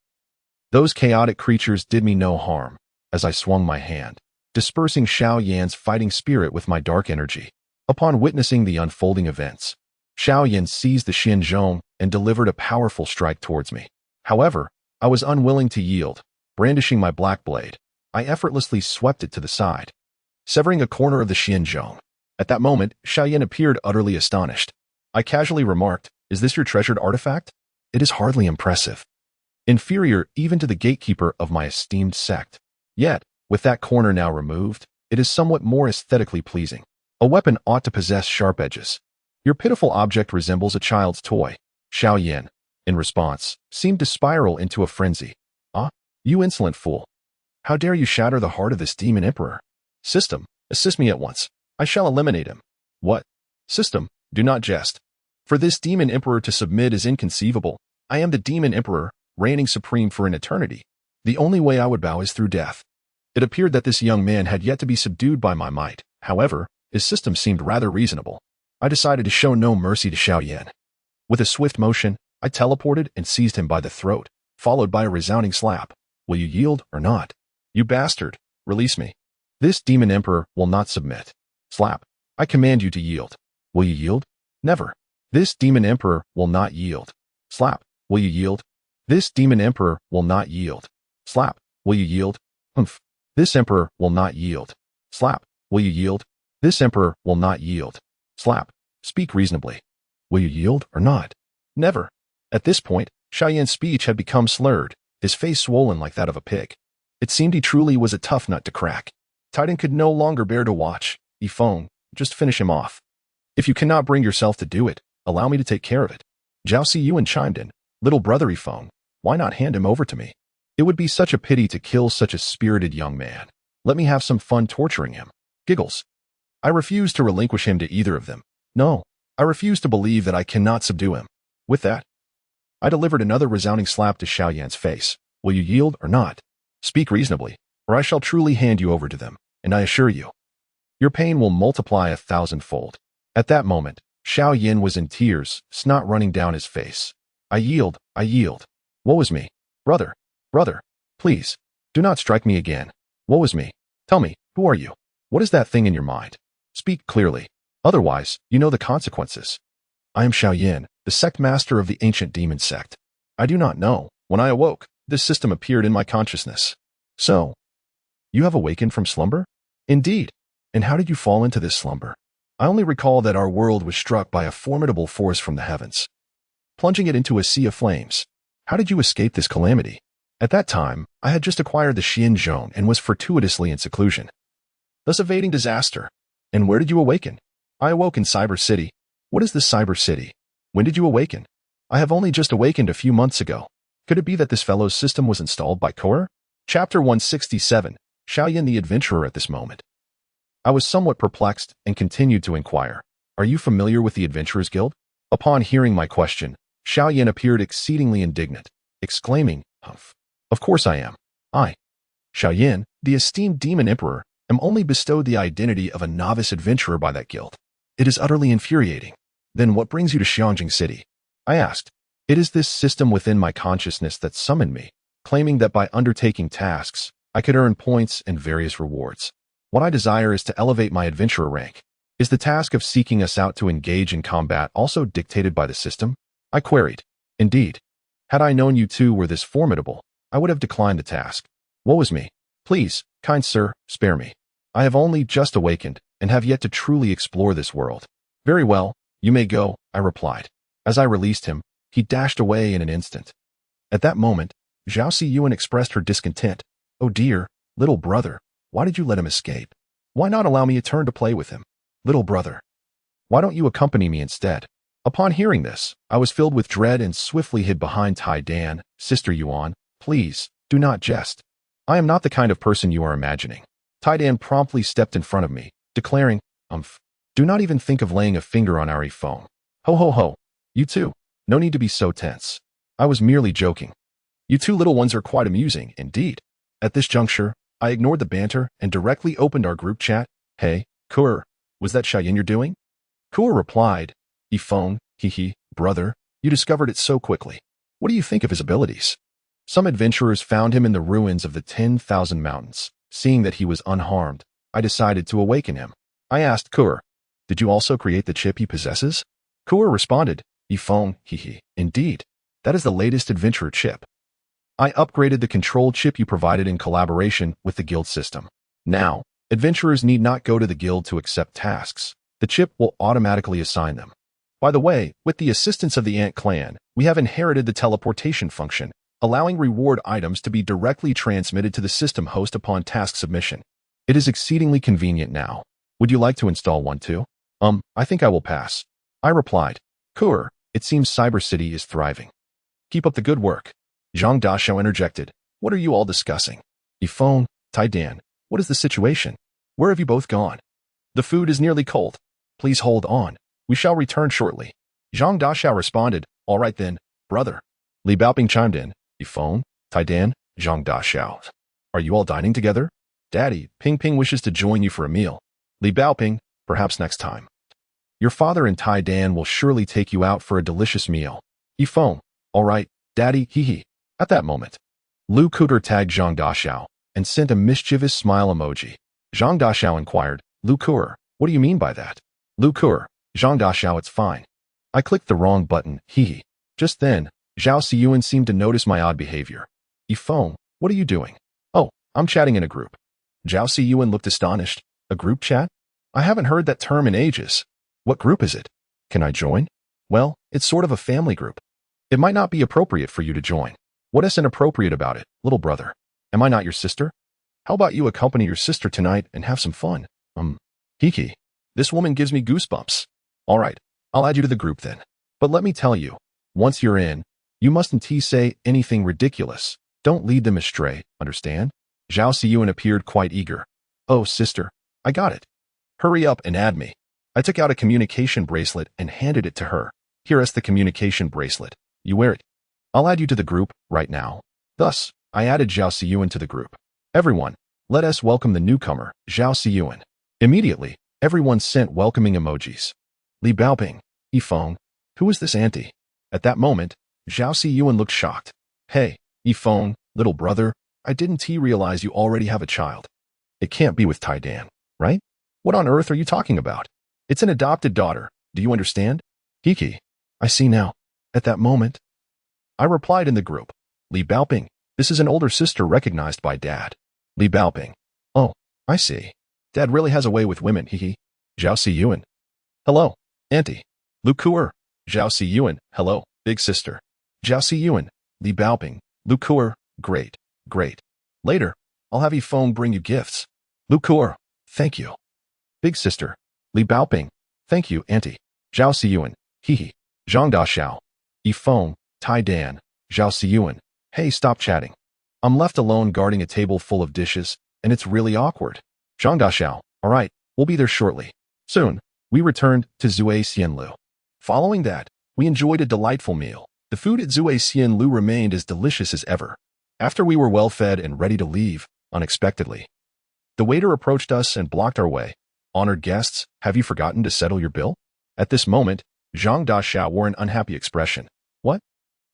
those chaotic creatures did me no harm, as I swung my hand, dispersing Xiaoyan's fighting spirit with my dark energy. Upon witnessing the unfolding events, Xiaoyan seized the Xinzhong and delivered a powerful strike towards me. However, I was unwilling to yield. Brandishing my black blade, I effortlessly swept it to the side, severing a corner of the Xinzhong. At that moment, Xiaoyan appeared utterly astonished. I casually remarked, is this your treasured artifact? It is hardly impressive. Inferior even to the gatekeeper of my esteemed sect. Yet, with that corner now removed, it is somewhat more aesthetically pleasing. A weapon ought to possess sharp edges. Your pitiful object resembles a child's toy. Xiaoyan, in response, seemed to spiral into a frenzy. Ah, you insolent fool. How dare you shatter the heart of this demon emperor? System, assist me at once. I shall eliminate him. What? System, do not jest. For this demon emperor to submit is inconceivable. I am the demon emperor, reigning supreme for an eternity. The only way I would bow is through death. It appeared that this young man had yet to be subdued by my might. However, his system seemed rather reasonable. I decided to show no mercy to Xiaoyan. With a swift motion, I teleported and seized him by the throat, followed by a resounding slap. Will you yield or not? You bastard, release me. This demon emperor will not submit. Slap. I command you to yield. Will you yield? Never. This demon emperor will not yield. Slap. Will you yield? This demon emperor will not yield. Slap. Will you yield? Humph. This emperor will not yield. Slap. Will you yield? This emperor will not yield. Slap. Speak reasonably. Will you yield or not? Never. At this point, Xiaoyan's speech had become slurred, his face swollen like that of a pig. It seemed he truly was a tough nut to crack. Titan could no longer bear to watch. Yifeng, just finish him off. If you cannot bring yourself to do it, allow me to take care of it. Zhao Siyuan chimed in. Little brother Yifeng, why not hand him over to me? It would be such a pity to kill such a spirited young man. Let me have some fun torturing him. Giggles. I refuse to relinquish him to either of them. No, I refuse to believe that I cannot subdue him. With that, I delivered another resounding slap to Xiaoyan's face. Will you yield or not? Speak reasonably, or I shall truly hand you over to them, and I assure you, your pain will multiply 1,000-fold. At that moment, Xiaoyan was in tears, snot running down his face. I yield, I yield. Woe is me. Brother, please, do not strike me again. Woe is me. Tell me, who are you? What is that thing in your mind? Speak clearly. Otherwise, you know the consequences. I am Xiaoyan, the sect master of the ancient demon sect. I do not know. When I awoke, this system appeared in my consciousness. So, you have awakened from slumber? Indeed. And how did you fall into this slumber? I only recall that our world was struck by a formidable force from the heavens, plunging it into a sea of flames. How did you escape this calamity? At that time, I had just acquired the Xian Zhong and was fortuitously in seclusion, thus evading disaster. And where did you awaken? I awoke in Cyber City. What is this Cyber City? When did you awaken? I have only just awakened a few months ago. Could it be that this fellow's system was installed by Core? Chapter 167, Xiaoyan the Adventurer. At this moment, I was somewhat perplexed and continued to inquire. Are you familiar with the Adventurers Guild? Upon hearing my question, Xiaoyan appeared exceedingly indignant, exclaiming, Humph. Of course I am. I, Xiaoyan, the esteemed demon emperor, am only bestowed the identity of a novice adventurer by that guild. It is utterly infuriating. Then what brings you to Xiangjing City? I asked. It is this system within my consciousness that summoned me, claiming that by undertaking tasks, I could earn points and various rewards. What I desire is to elevate my adventurer rank. Is the task of seeking us out to engage in combat also dictated by the system? I queried. Indeed. Had I known you two were this formidable, I would have declined the task. Woe is me. Please, kind sir, spare me. I have only just awakened and have yet to truly explore this world. Very well, you may go, I replied. As I released him, he dashed away in an instant. At that moment, Zhao Siyuan expressed her discontent. Oh dear, little brother, why did you let him escape? Why not allow me a turn to play with him? Little brother, why don't you accompany me instead? Upon hearing this, I was filled with dread and swiftly hid behind Tai Dan. Sister Yuan, please, do not jest. I am not the kind of person you are imagining. Tai Dan promptly stepped in front of me, declaring, do not even think of laying a finger on our phone. Ho ho ho, you two, no need to be so tense. I was merely joking. You two little ones are quite amusing, indeed. At this juncture, I ignored the banter and directly opened our group chat. Hey, Kur, was that Xiaoyan you're doing? Kur replied, Yifeng, brother, you discovered it so quickly. What do you think of his abilities? Some adventurers found him in the ruins of the 10,000 mountains. Seeing that he was unharmed, I decided to awaken him. I asked Kur, did you also create the chip he possesses? Kur responded, Yifeng, indeed. That is the latest adventurer chip. I upgraded the control chip you provided in collaboration with the guild system. Now, adventurers need not go to the guild to accept tasks. The chip will automatically assign them. By the way, with the assistance of the Ant Clan, we have inherited the teleportation function, allowing reward items to be directly transmitted to the system host upon task submission. It is exceedingly convenient now. Would you like to install one too? I think I will pass. I replied. Kur, it seems Cyber City is thriving. Keep up the good work. Zhang Daxiao interjected. What are you all discussing? Yifeng, Tai Dan, what is the situation? Where have you both gone? The food is nearly cold. Please hold on. We shall return shortly. Zhang Daxiao responded. All right then, brother. Li Baoping chimed in. Yifeng, Tai Dan, Zhang Daxiao. Are you all dining together? Daddy, Ping Ping wishes to join you for a meal. Li Baoping, perhaps next time. Your father and Tai Dan will surely take you out for a delicious meal. Yifeng, all right, Daddy, hee hee. At that moment, Lu Kuter tagged Zhang Daxiao and sent a mischievous smile emoji. Zhang Daxiao inquired, Lu Kuer, what do you mean by that? Lu Kuer, Zhang Daxiao, it's fine. I clicked the wrong button, hee hee. Just then, Zhao Siyuan seemed to notice my odd behavior. Yifeng, what are you doing? Oh, I'm chatting in a group. Zhao Siyuan looked astonished. A group chat? I haven't heard that term in ages. What group is it? Can I join? Well, it's sort of a family group. It might not be appropriate for you to join. What is inappropriate about it, little brother? Am I not your sister? How about you accompany your sister tonight and have some fun? Hiki. This woman gives me goosebumps. All right, I'll add you to the group then. But let me tell you, once you're in, you mustn't say anything ridiculous. Don't lead them astray, understand? Zhao Siyuan appeared quite eager. Oh, sister, I got it. Hurry up and add me. I took out a communication bracelet and handed it to her. Here is the communication bracelet. You wear it. I'll add you to the group right now. Thus, I added Zhao Siyuan to the group. Everyone, let us welcome the newcomer, Zhao Siyuan. Immediately, everyone sent welcoming emojis. Li Baoping, Yifeng, who is this auntie? At that moment, Zhao Siyuan looked shocked. Hey, Yifeng, little brother, I didn't realize you already have a child. It can't be with Tai Dan, right? What on earth are you talking about? It's an adopted daughter. Do you understand? Kiki, I see now. At that moment, I replied in the group. Li Baoping, this is an older sister recognized by Dad. Li Baoping, oh, I see. Dad really has a way with women, hee. Zhao Siyuan. Hello, auntie. Lu Kuer. Zhao Siyuan, hello, big sister. Zhao Siyuan, Li Baoping, Lu Kuer, great, great. Later, I'll have Yifeng bring you gifts. Lu Kuer, thank you. Big sister. Li Baoping, thank you, auntie. Zhao Siyuan, hee. Zhang Daxiao. Yifeng, Tai Dan, Zhao Siyuan. Hey, stop chatting. I'm left alone guarding a table full of dishes, and it's really awkward. Zhang Daxiao, all right, we'll be there shortly. Soon, we returned to Zui Xianlu. Following that, we enjoyed a delightful meal. The food at Zui Xianlu remained as delicious as ever. After we were well fed and ready to leave, unexpectedly, the waiter approached us and blocked our way. Honored guests, have you forgotten to settle your bill? At this moment, Zhang Daxiao wore an unhappy expression. What?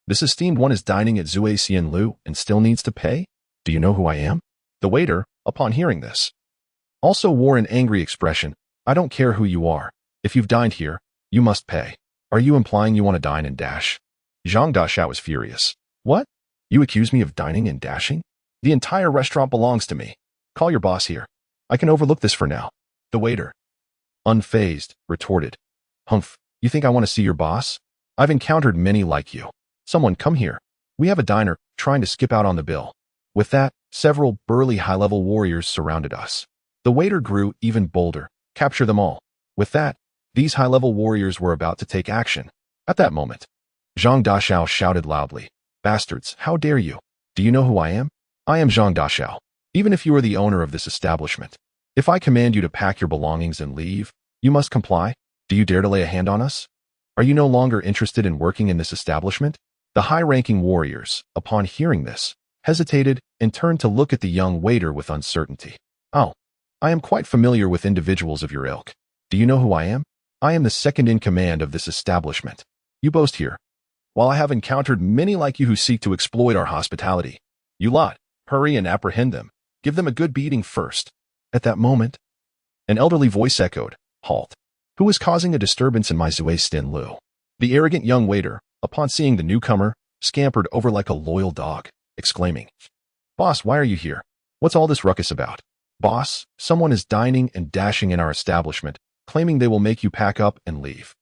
This esteemed one is dining at Zui Xianlu and still needs to pay? Do you know who I am? The waiter, upon hearing this, also wore an angry expression. I don't care who you are. If you've dined here, you must pay. Are you implying you want to dine and dash? Zhang Daxiao was furious. What? You accuse me of dining and dashing? The entire restaurant belongs to me. Call your boss here. I can overlook this for now. The waiter, unfazed, retorted. Humph, you think I want to see your boss? I've encountered many like you. Someone come here. We have a diner trying to skip out on the bill. With that, several burly high-level warriors surrounded us. The waiter grew even bolder. Capture them all. With that, these high-level warriors were about to take action. At that moment, Zhang Daxiao shouted loudly. Bastards, how dare you? Do you know who I am? I am Zhang Daxiao. Even if you are the owner of this establishment, if I command you to pack your belongings and leave, you must comply. Do you dare to lay a hand on us? Are you no longer interested in working in this establishment? The high-ranking warriors, upon hearing this, hesitated and turned to look at the young waiter with uncertainty. Oh, I am quite familiar with individuals of your ilk. Do you know who I am? I am the second in command of this establishment. You boast here. While I have encountered many like you who seek to exploit our hospitality, you lot, hurry and apprehend them. Give them a good beating first. At that moment, an elderly voice echoed, Halt. Who is causing a disturbance in my Zui Xianlu? The arrogant young waiter, upon seeing the newcomer, scampered over like a loyal dog, exclaiming, Boss, why are you here? What's all this ruckus about? Boss, someone is dining and dashing in our establishment, claiming they will make you pack up and leave.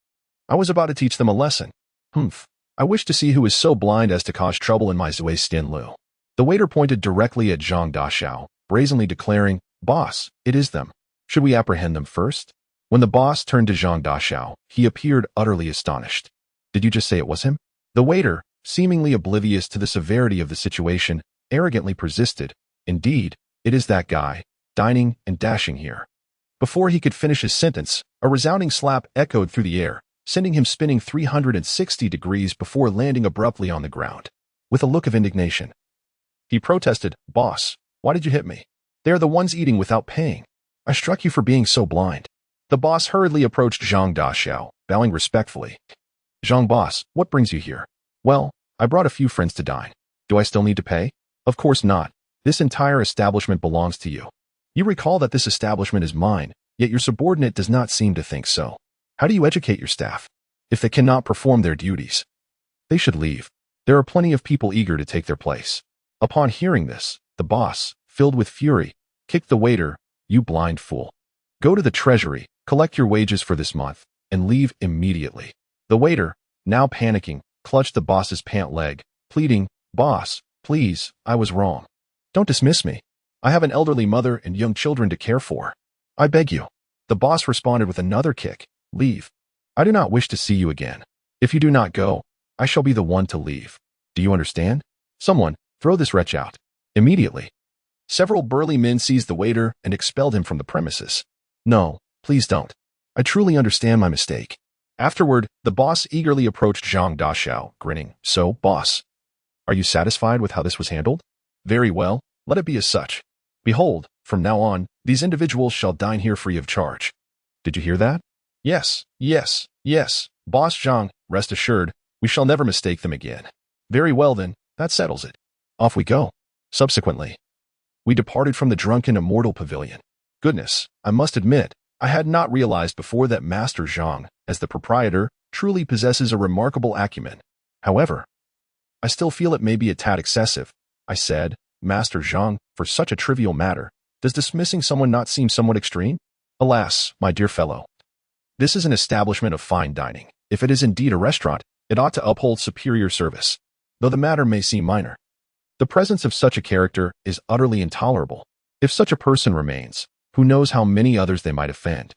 I was about to teach them a lesson. Humph. I wish to see who is so blind as to cause trouble in my Zui Xianlu. The waiter pointed directly at Zhang Daxiao, brazenly declaring, Boss, it is them. Should we apprehend them first? When the boss turned to Zhang Daxiao, he appeared utterly astonished. Did you just say it was him? The waiter, seemingly oblivious to the severity of the situation, arrogantly persisted. Indeed, it is that guy, dining and dashing here. Before he could finish his sentence, a resounding slap echoed through the air, sending him spinning 360 degrees before landing abruptly on the ground. With a look of indignation, he protested, "Boss, why did you hit me? They are the ones eating without paying. I struck you for being so blind." The boss hurriedly approached Zhang Daxiao, bowing respectfully. "Zhang boss, what brings you here?" "Well, I brought a few friends to dine. Do I still need to pay?" "Of course not. This entire establishment belongs to you. You recall that this establishment is mine, yet your subordinate does not seem to think so. How do you educate your staff? If they cannot perform their duties, they should leave. There are plenty of people eager to take their place." Upon hearing this, the boss, filled with fury, kicked the waiter. "You blind fool. Go to the treasury, collect your wages for this month, and leave immediately." The waiter, now panicking, clutched the boss's pant leg, pleading, "Boss, please, I was wrong. Don't dismiss me. I have an elderly mother and young children to care for. I beg you." The boss responded with another kick. "Leave. I do not wish to see you again. If you do not go, I shall be the one to leave. Do you understand? Someone, throw this wretch out. Immediately." Several burly men seized the waiter and expelled him from the premises. "No, please don't. I truly understand my mistake." Afterward, the boss eagerly approached Zhang Daxiao, grinning. "So, boss, are you satisfied with how this was handled? Very well, let it be as such. Behold, from now on, these individuals shall dine here free of charge. Did you hear that?" "Yes, yes, yes, Boss Zhang, rest assured, we shall never mistake them again." "Very well then, that settles it. Off we go." Subsequently, we departed from the drunken immortal pavilion. Goodness, I must admit, I had not realized before that Master Zhang, as the proprietor, truly possesses a remarkable acumen. However, I still feel it may be a tad excessive. I said, "Master Zhang, for such a trivial matter, does dismissing someone not seem somewhat extreme?" "Alas, my dear fellow, this is an establishment of fine dining. If it is indeed a restaurant, it ought to uphold superior service, though the matter may seem minor. The presence of such a character is utterly intolerable. If such a person remains, who knows how many others they might offend?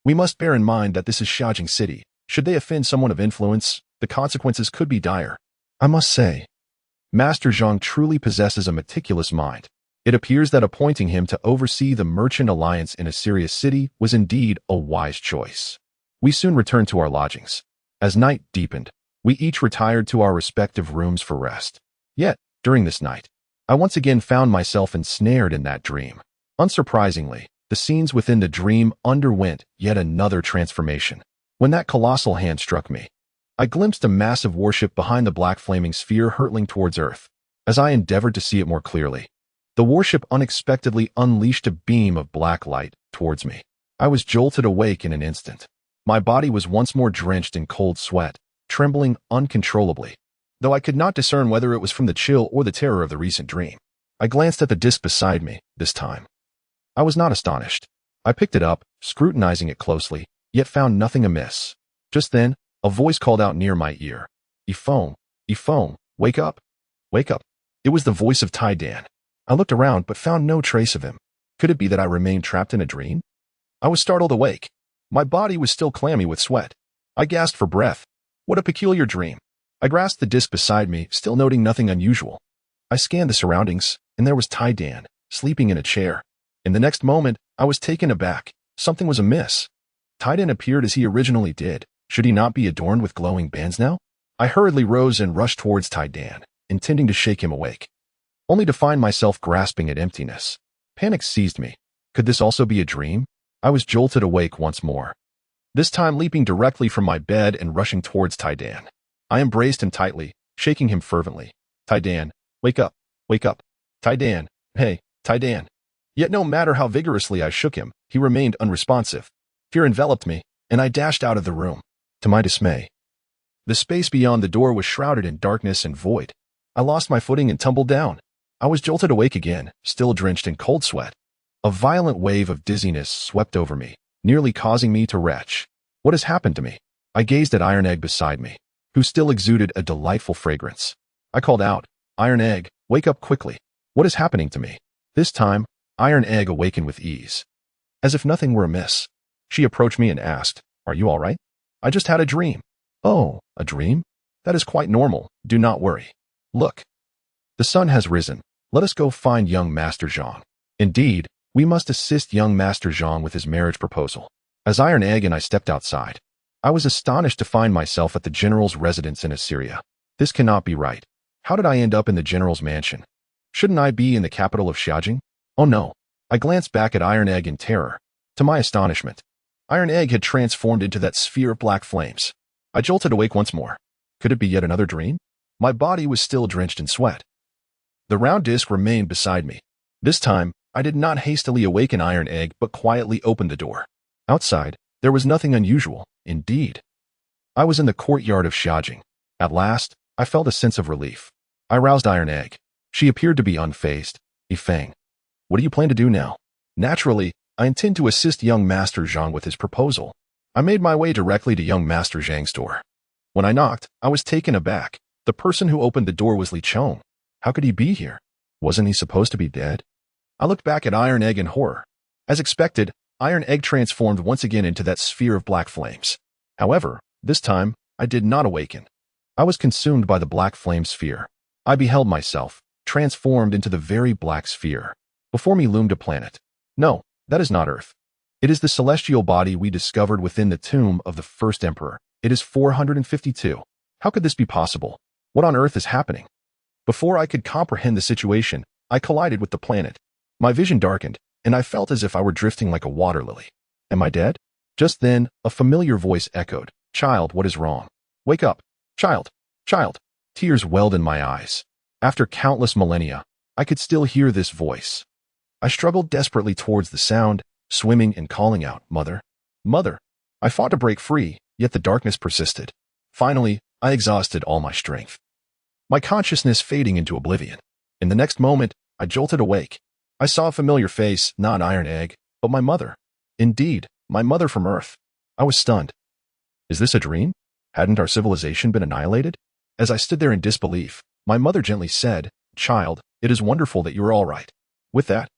We must bear in mind that this is Xiaojing City. Should they offend someone of influence, the consequences could be dire. I must say, Master Zhang truly possesses a meticulous mind. It appears that appointing him to oversee the merchant alliance in a serious city was indeed a wise choice." We soon returned to our lodgings. As night deepened, we each retired to our respective rooms for rest. Yet, during this night, I once again found myself ensnared in that dream. Unsurprisingly, the scenes within the dream underwent yet another transformation. When that colossal hand struck me, I glimpsed a massive warship behind the black flaming sphere hurtling towards Earth. As I endeavored to see it more clearly, the warship unexpectedly unleashed a beam of black light towards me. I was jolted awake in an instant. My body was once more drenched in cold sweat, trembling uncontrollably, though I could not discern whether it was from the chill or the terror of the recent dream. I glanced at the disc beside me, this time. I was not astonished. I picked it up, scrutinizing it closely, yet found nothing amiss. Just then, a voice called out near my ear. Ifong, wake up. Wake up." It was the voice of Tai Dan. I looked around but found no trace of him. Could it be that I remained trapped in a dream? I was startled awake. My body was still clammy with sweat. I gasped for breath. What a peculiar dream. I grasped the disc beside me, still noting nothing unusual. I scanned the surroundings, and there was Tai Dan, sleeping in a chair. In the next moment, I was taken aback. Something was amiss. Tai Dan appeared as he originally did. Should he not be adorned with glowing bands now? I hurriedly rose and rushed towards Tai Dan, intending to shake him awake, only to find myself grasping at emptiness. Panic seized me. Could this also be a dream? I was jolted awake once more, this time leaping directly from my bed and rushing towards Tai Dan. I embraced him tightly, shaking him fervently. Tai Dan, wake up, wake up. Tai Dan, hey, Tai Dan. Yet no matter how vigorously I shook him, he remained unresponsive. Fear enveloped me, and I dashed out of the room. To my dismay, the space beyond the door was shrouded in darkness and void. I lost my footing and tumbled down. I was jolted awake again, still drenched in cold sweat. A violent wave of dizziness swept over me, nearly causing me to retch. What has happened to me? I gazed at Iron Egg beside me, who still exuded a delightful fragrance. I called out, Iron Egg, wake up quickly. What is happening to me? This time, Iron Egg awakened with ease. As if nothing were amiss, she approached me and asked, Are you all right? I just had a dream. Oh, a dream? That is quite normal. Do not worry. Look. The sun has risen. Let us go find young Master Zhang. Indeed, we must assist young Master Zhang with his marriage proposal. As Iron Egg and I stepped outside, I was astonished to find myself at the general's residence in Assyria. This cannot be right. How did I end up in the general's mansion? Shouldn't I be in the capital of Xiajing? Oh no. I glanced back at Iron Egg in terror. To my astonishment, Iron Egg had transformed into that sphere of black flames. I jolted awake once more. Could it be yet another dream? My body was still drenched in sweat. The round disc remained beside me. This time, I did not hastily awaken Iron Egg, but quietly opened the door. Outside, there was nothing unusual. Indeed, I was in the courtyard of Xiajing. At last, I felt a sense of relief. I roused Iron Egg. She appeared to be unfazed. Yifeng, what do you plan to do now? Naturally, I intend to assist young Master Zhang with his proposal. I made my way directly to young Master Zhang's door. When I knocked, I was taken aback. The person who opened the door was Li Chong. How could he be here? Wasn't he supposed to be dead? I looked back at Iron Egg in horror. As expected, Iron Egg transformed once again into that sphere of black flames. However, this time, I did not awaken. I was consumed by the black flame sphere. I beheld myself, transformed into the very black sphere. Before me loomed a planet. No, that is not Earth. It is the celestial body we discovered within the tomb of the first emperor. It is 452. How could this be possible? What on earth is happening? Before I could comprehend the situation, I collided with the planet. My vision darkened, and I felt as if I were drifting like a water lily. Am I dead? Just then, a familiar voice echoed. Child, what is wrong? Wake up. Child. Child. Tears welled in my eyes. After countless millennia, I could still hear this voice. I struggled desperately towards the sound, swimming and calling out, Mother. Mother. I fought to break free, yet the darkness persisted. Finally, I exhausted all my strength. My consciousness fading into oblivion. In the next moment, I jolted awake. I saw a familiar face, not Iron Egg, but my mother. Indeed, my mother from Earth. I was stunned. Is this a dream? Hadn't our civilization been annihilated? As I stood there in disbelief, my mother gently said, Child, it is wonderful that you are all right. With that,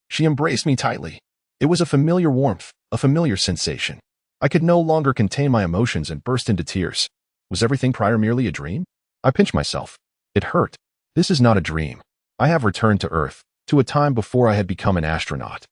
she embraced me tightly. It was a familiar warmth, a familiar sensation. I could no longer contain my emotions and burst into tears. Was everything prior merely a dream? I pinched myself. It hurt. This is not a dream. I have returned to Earth, to a time before I had become an astronaut.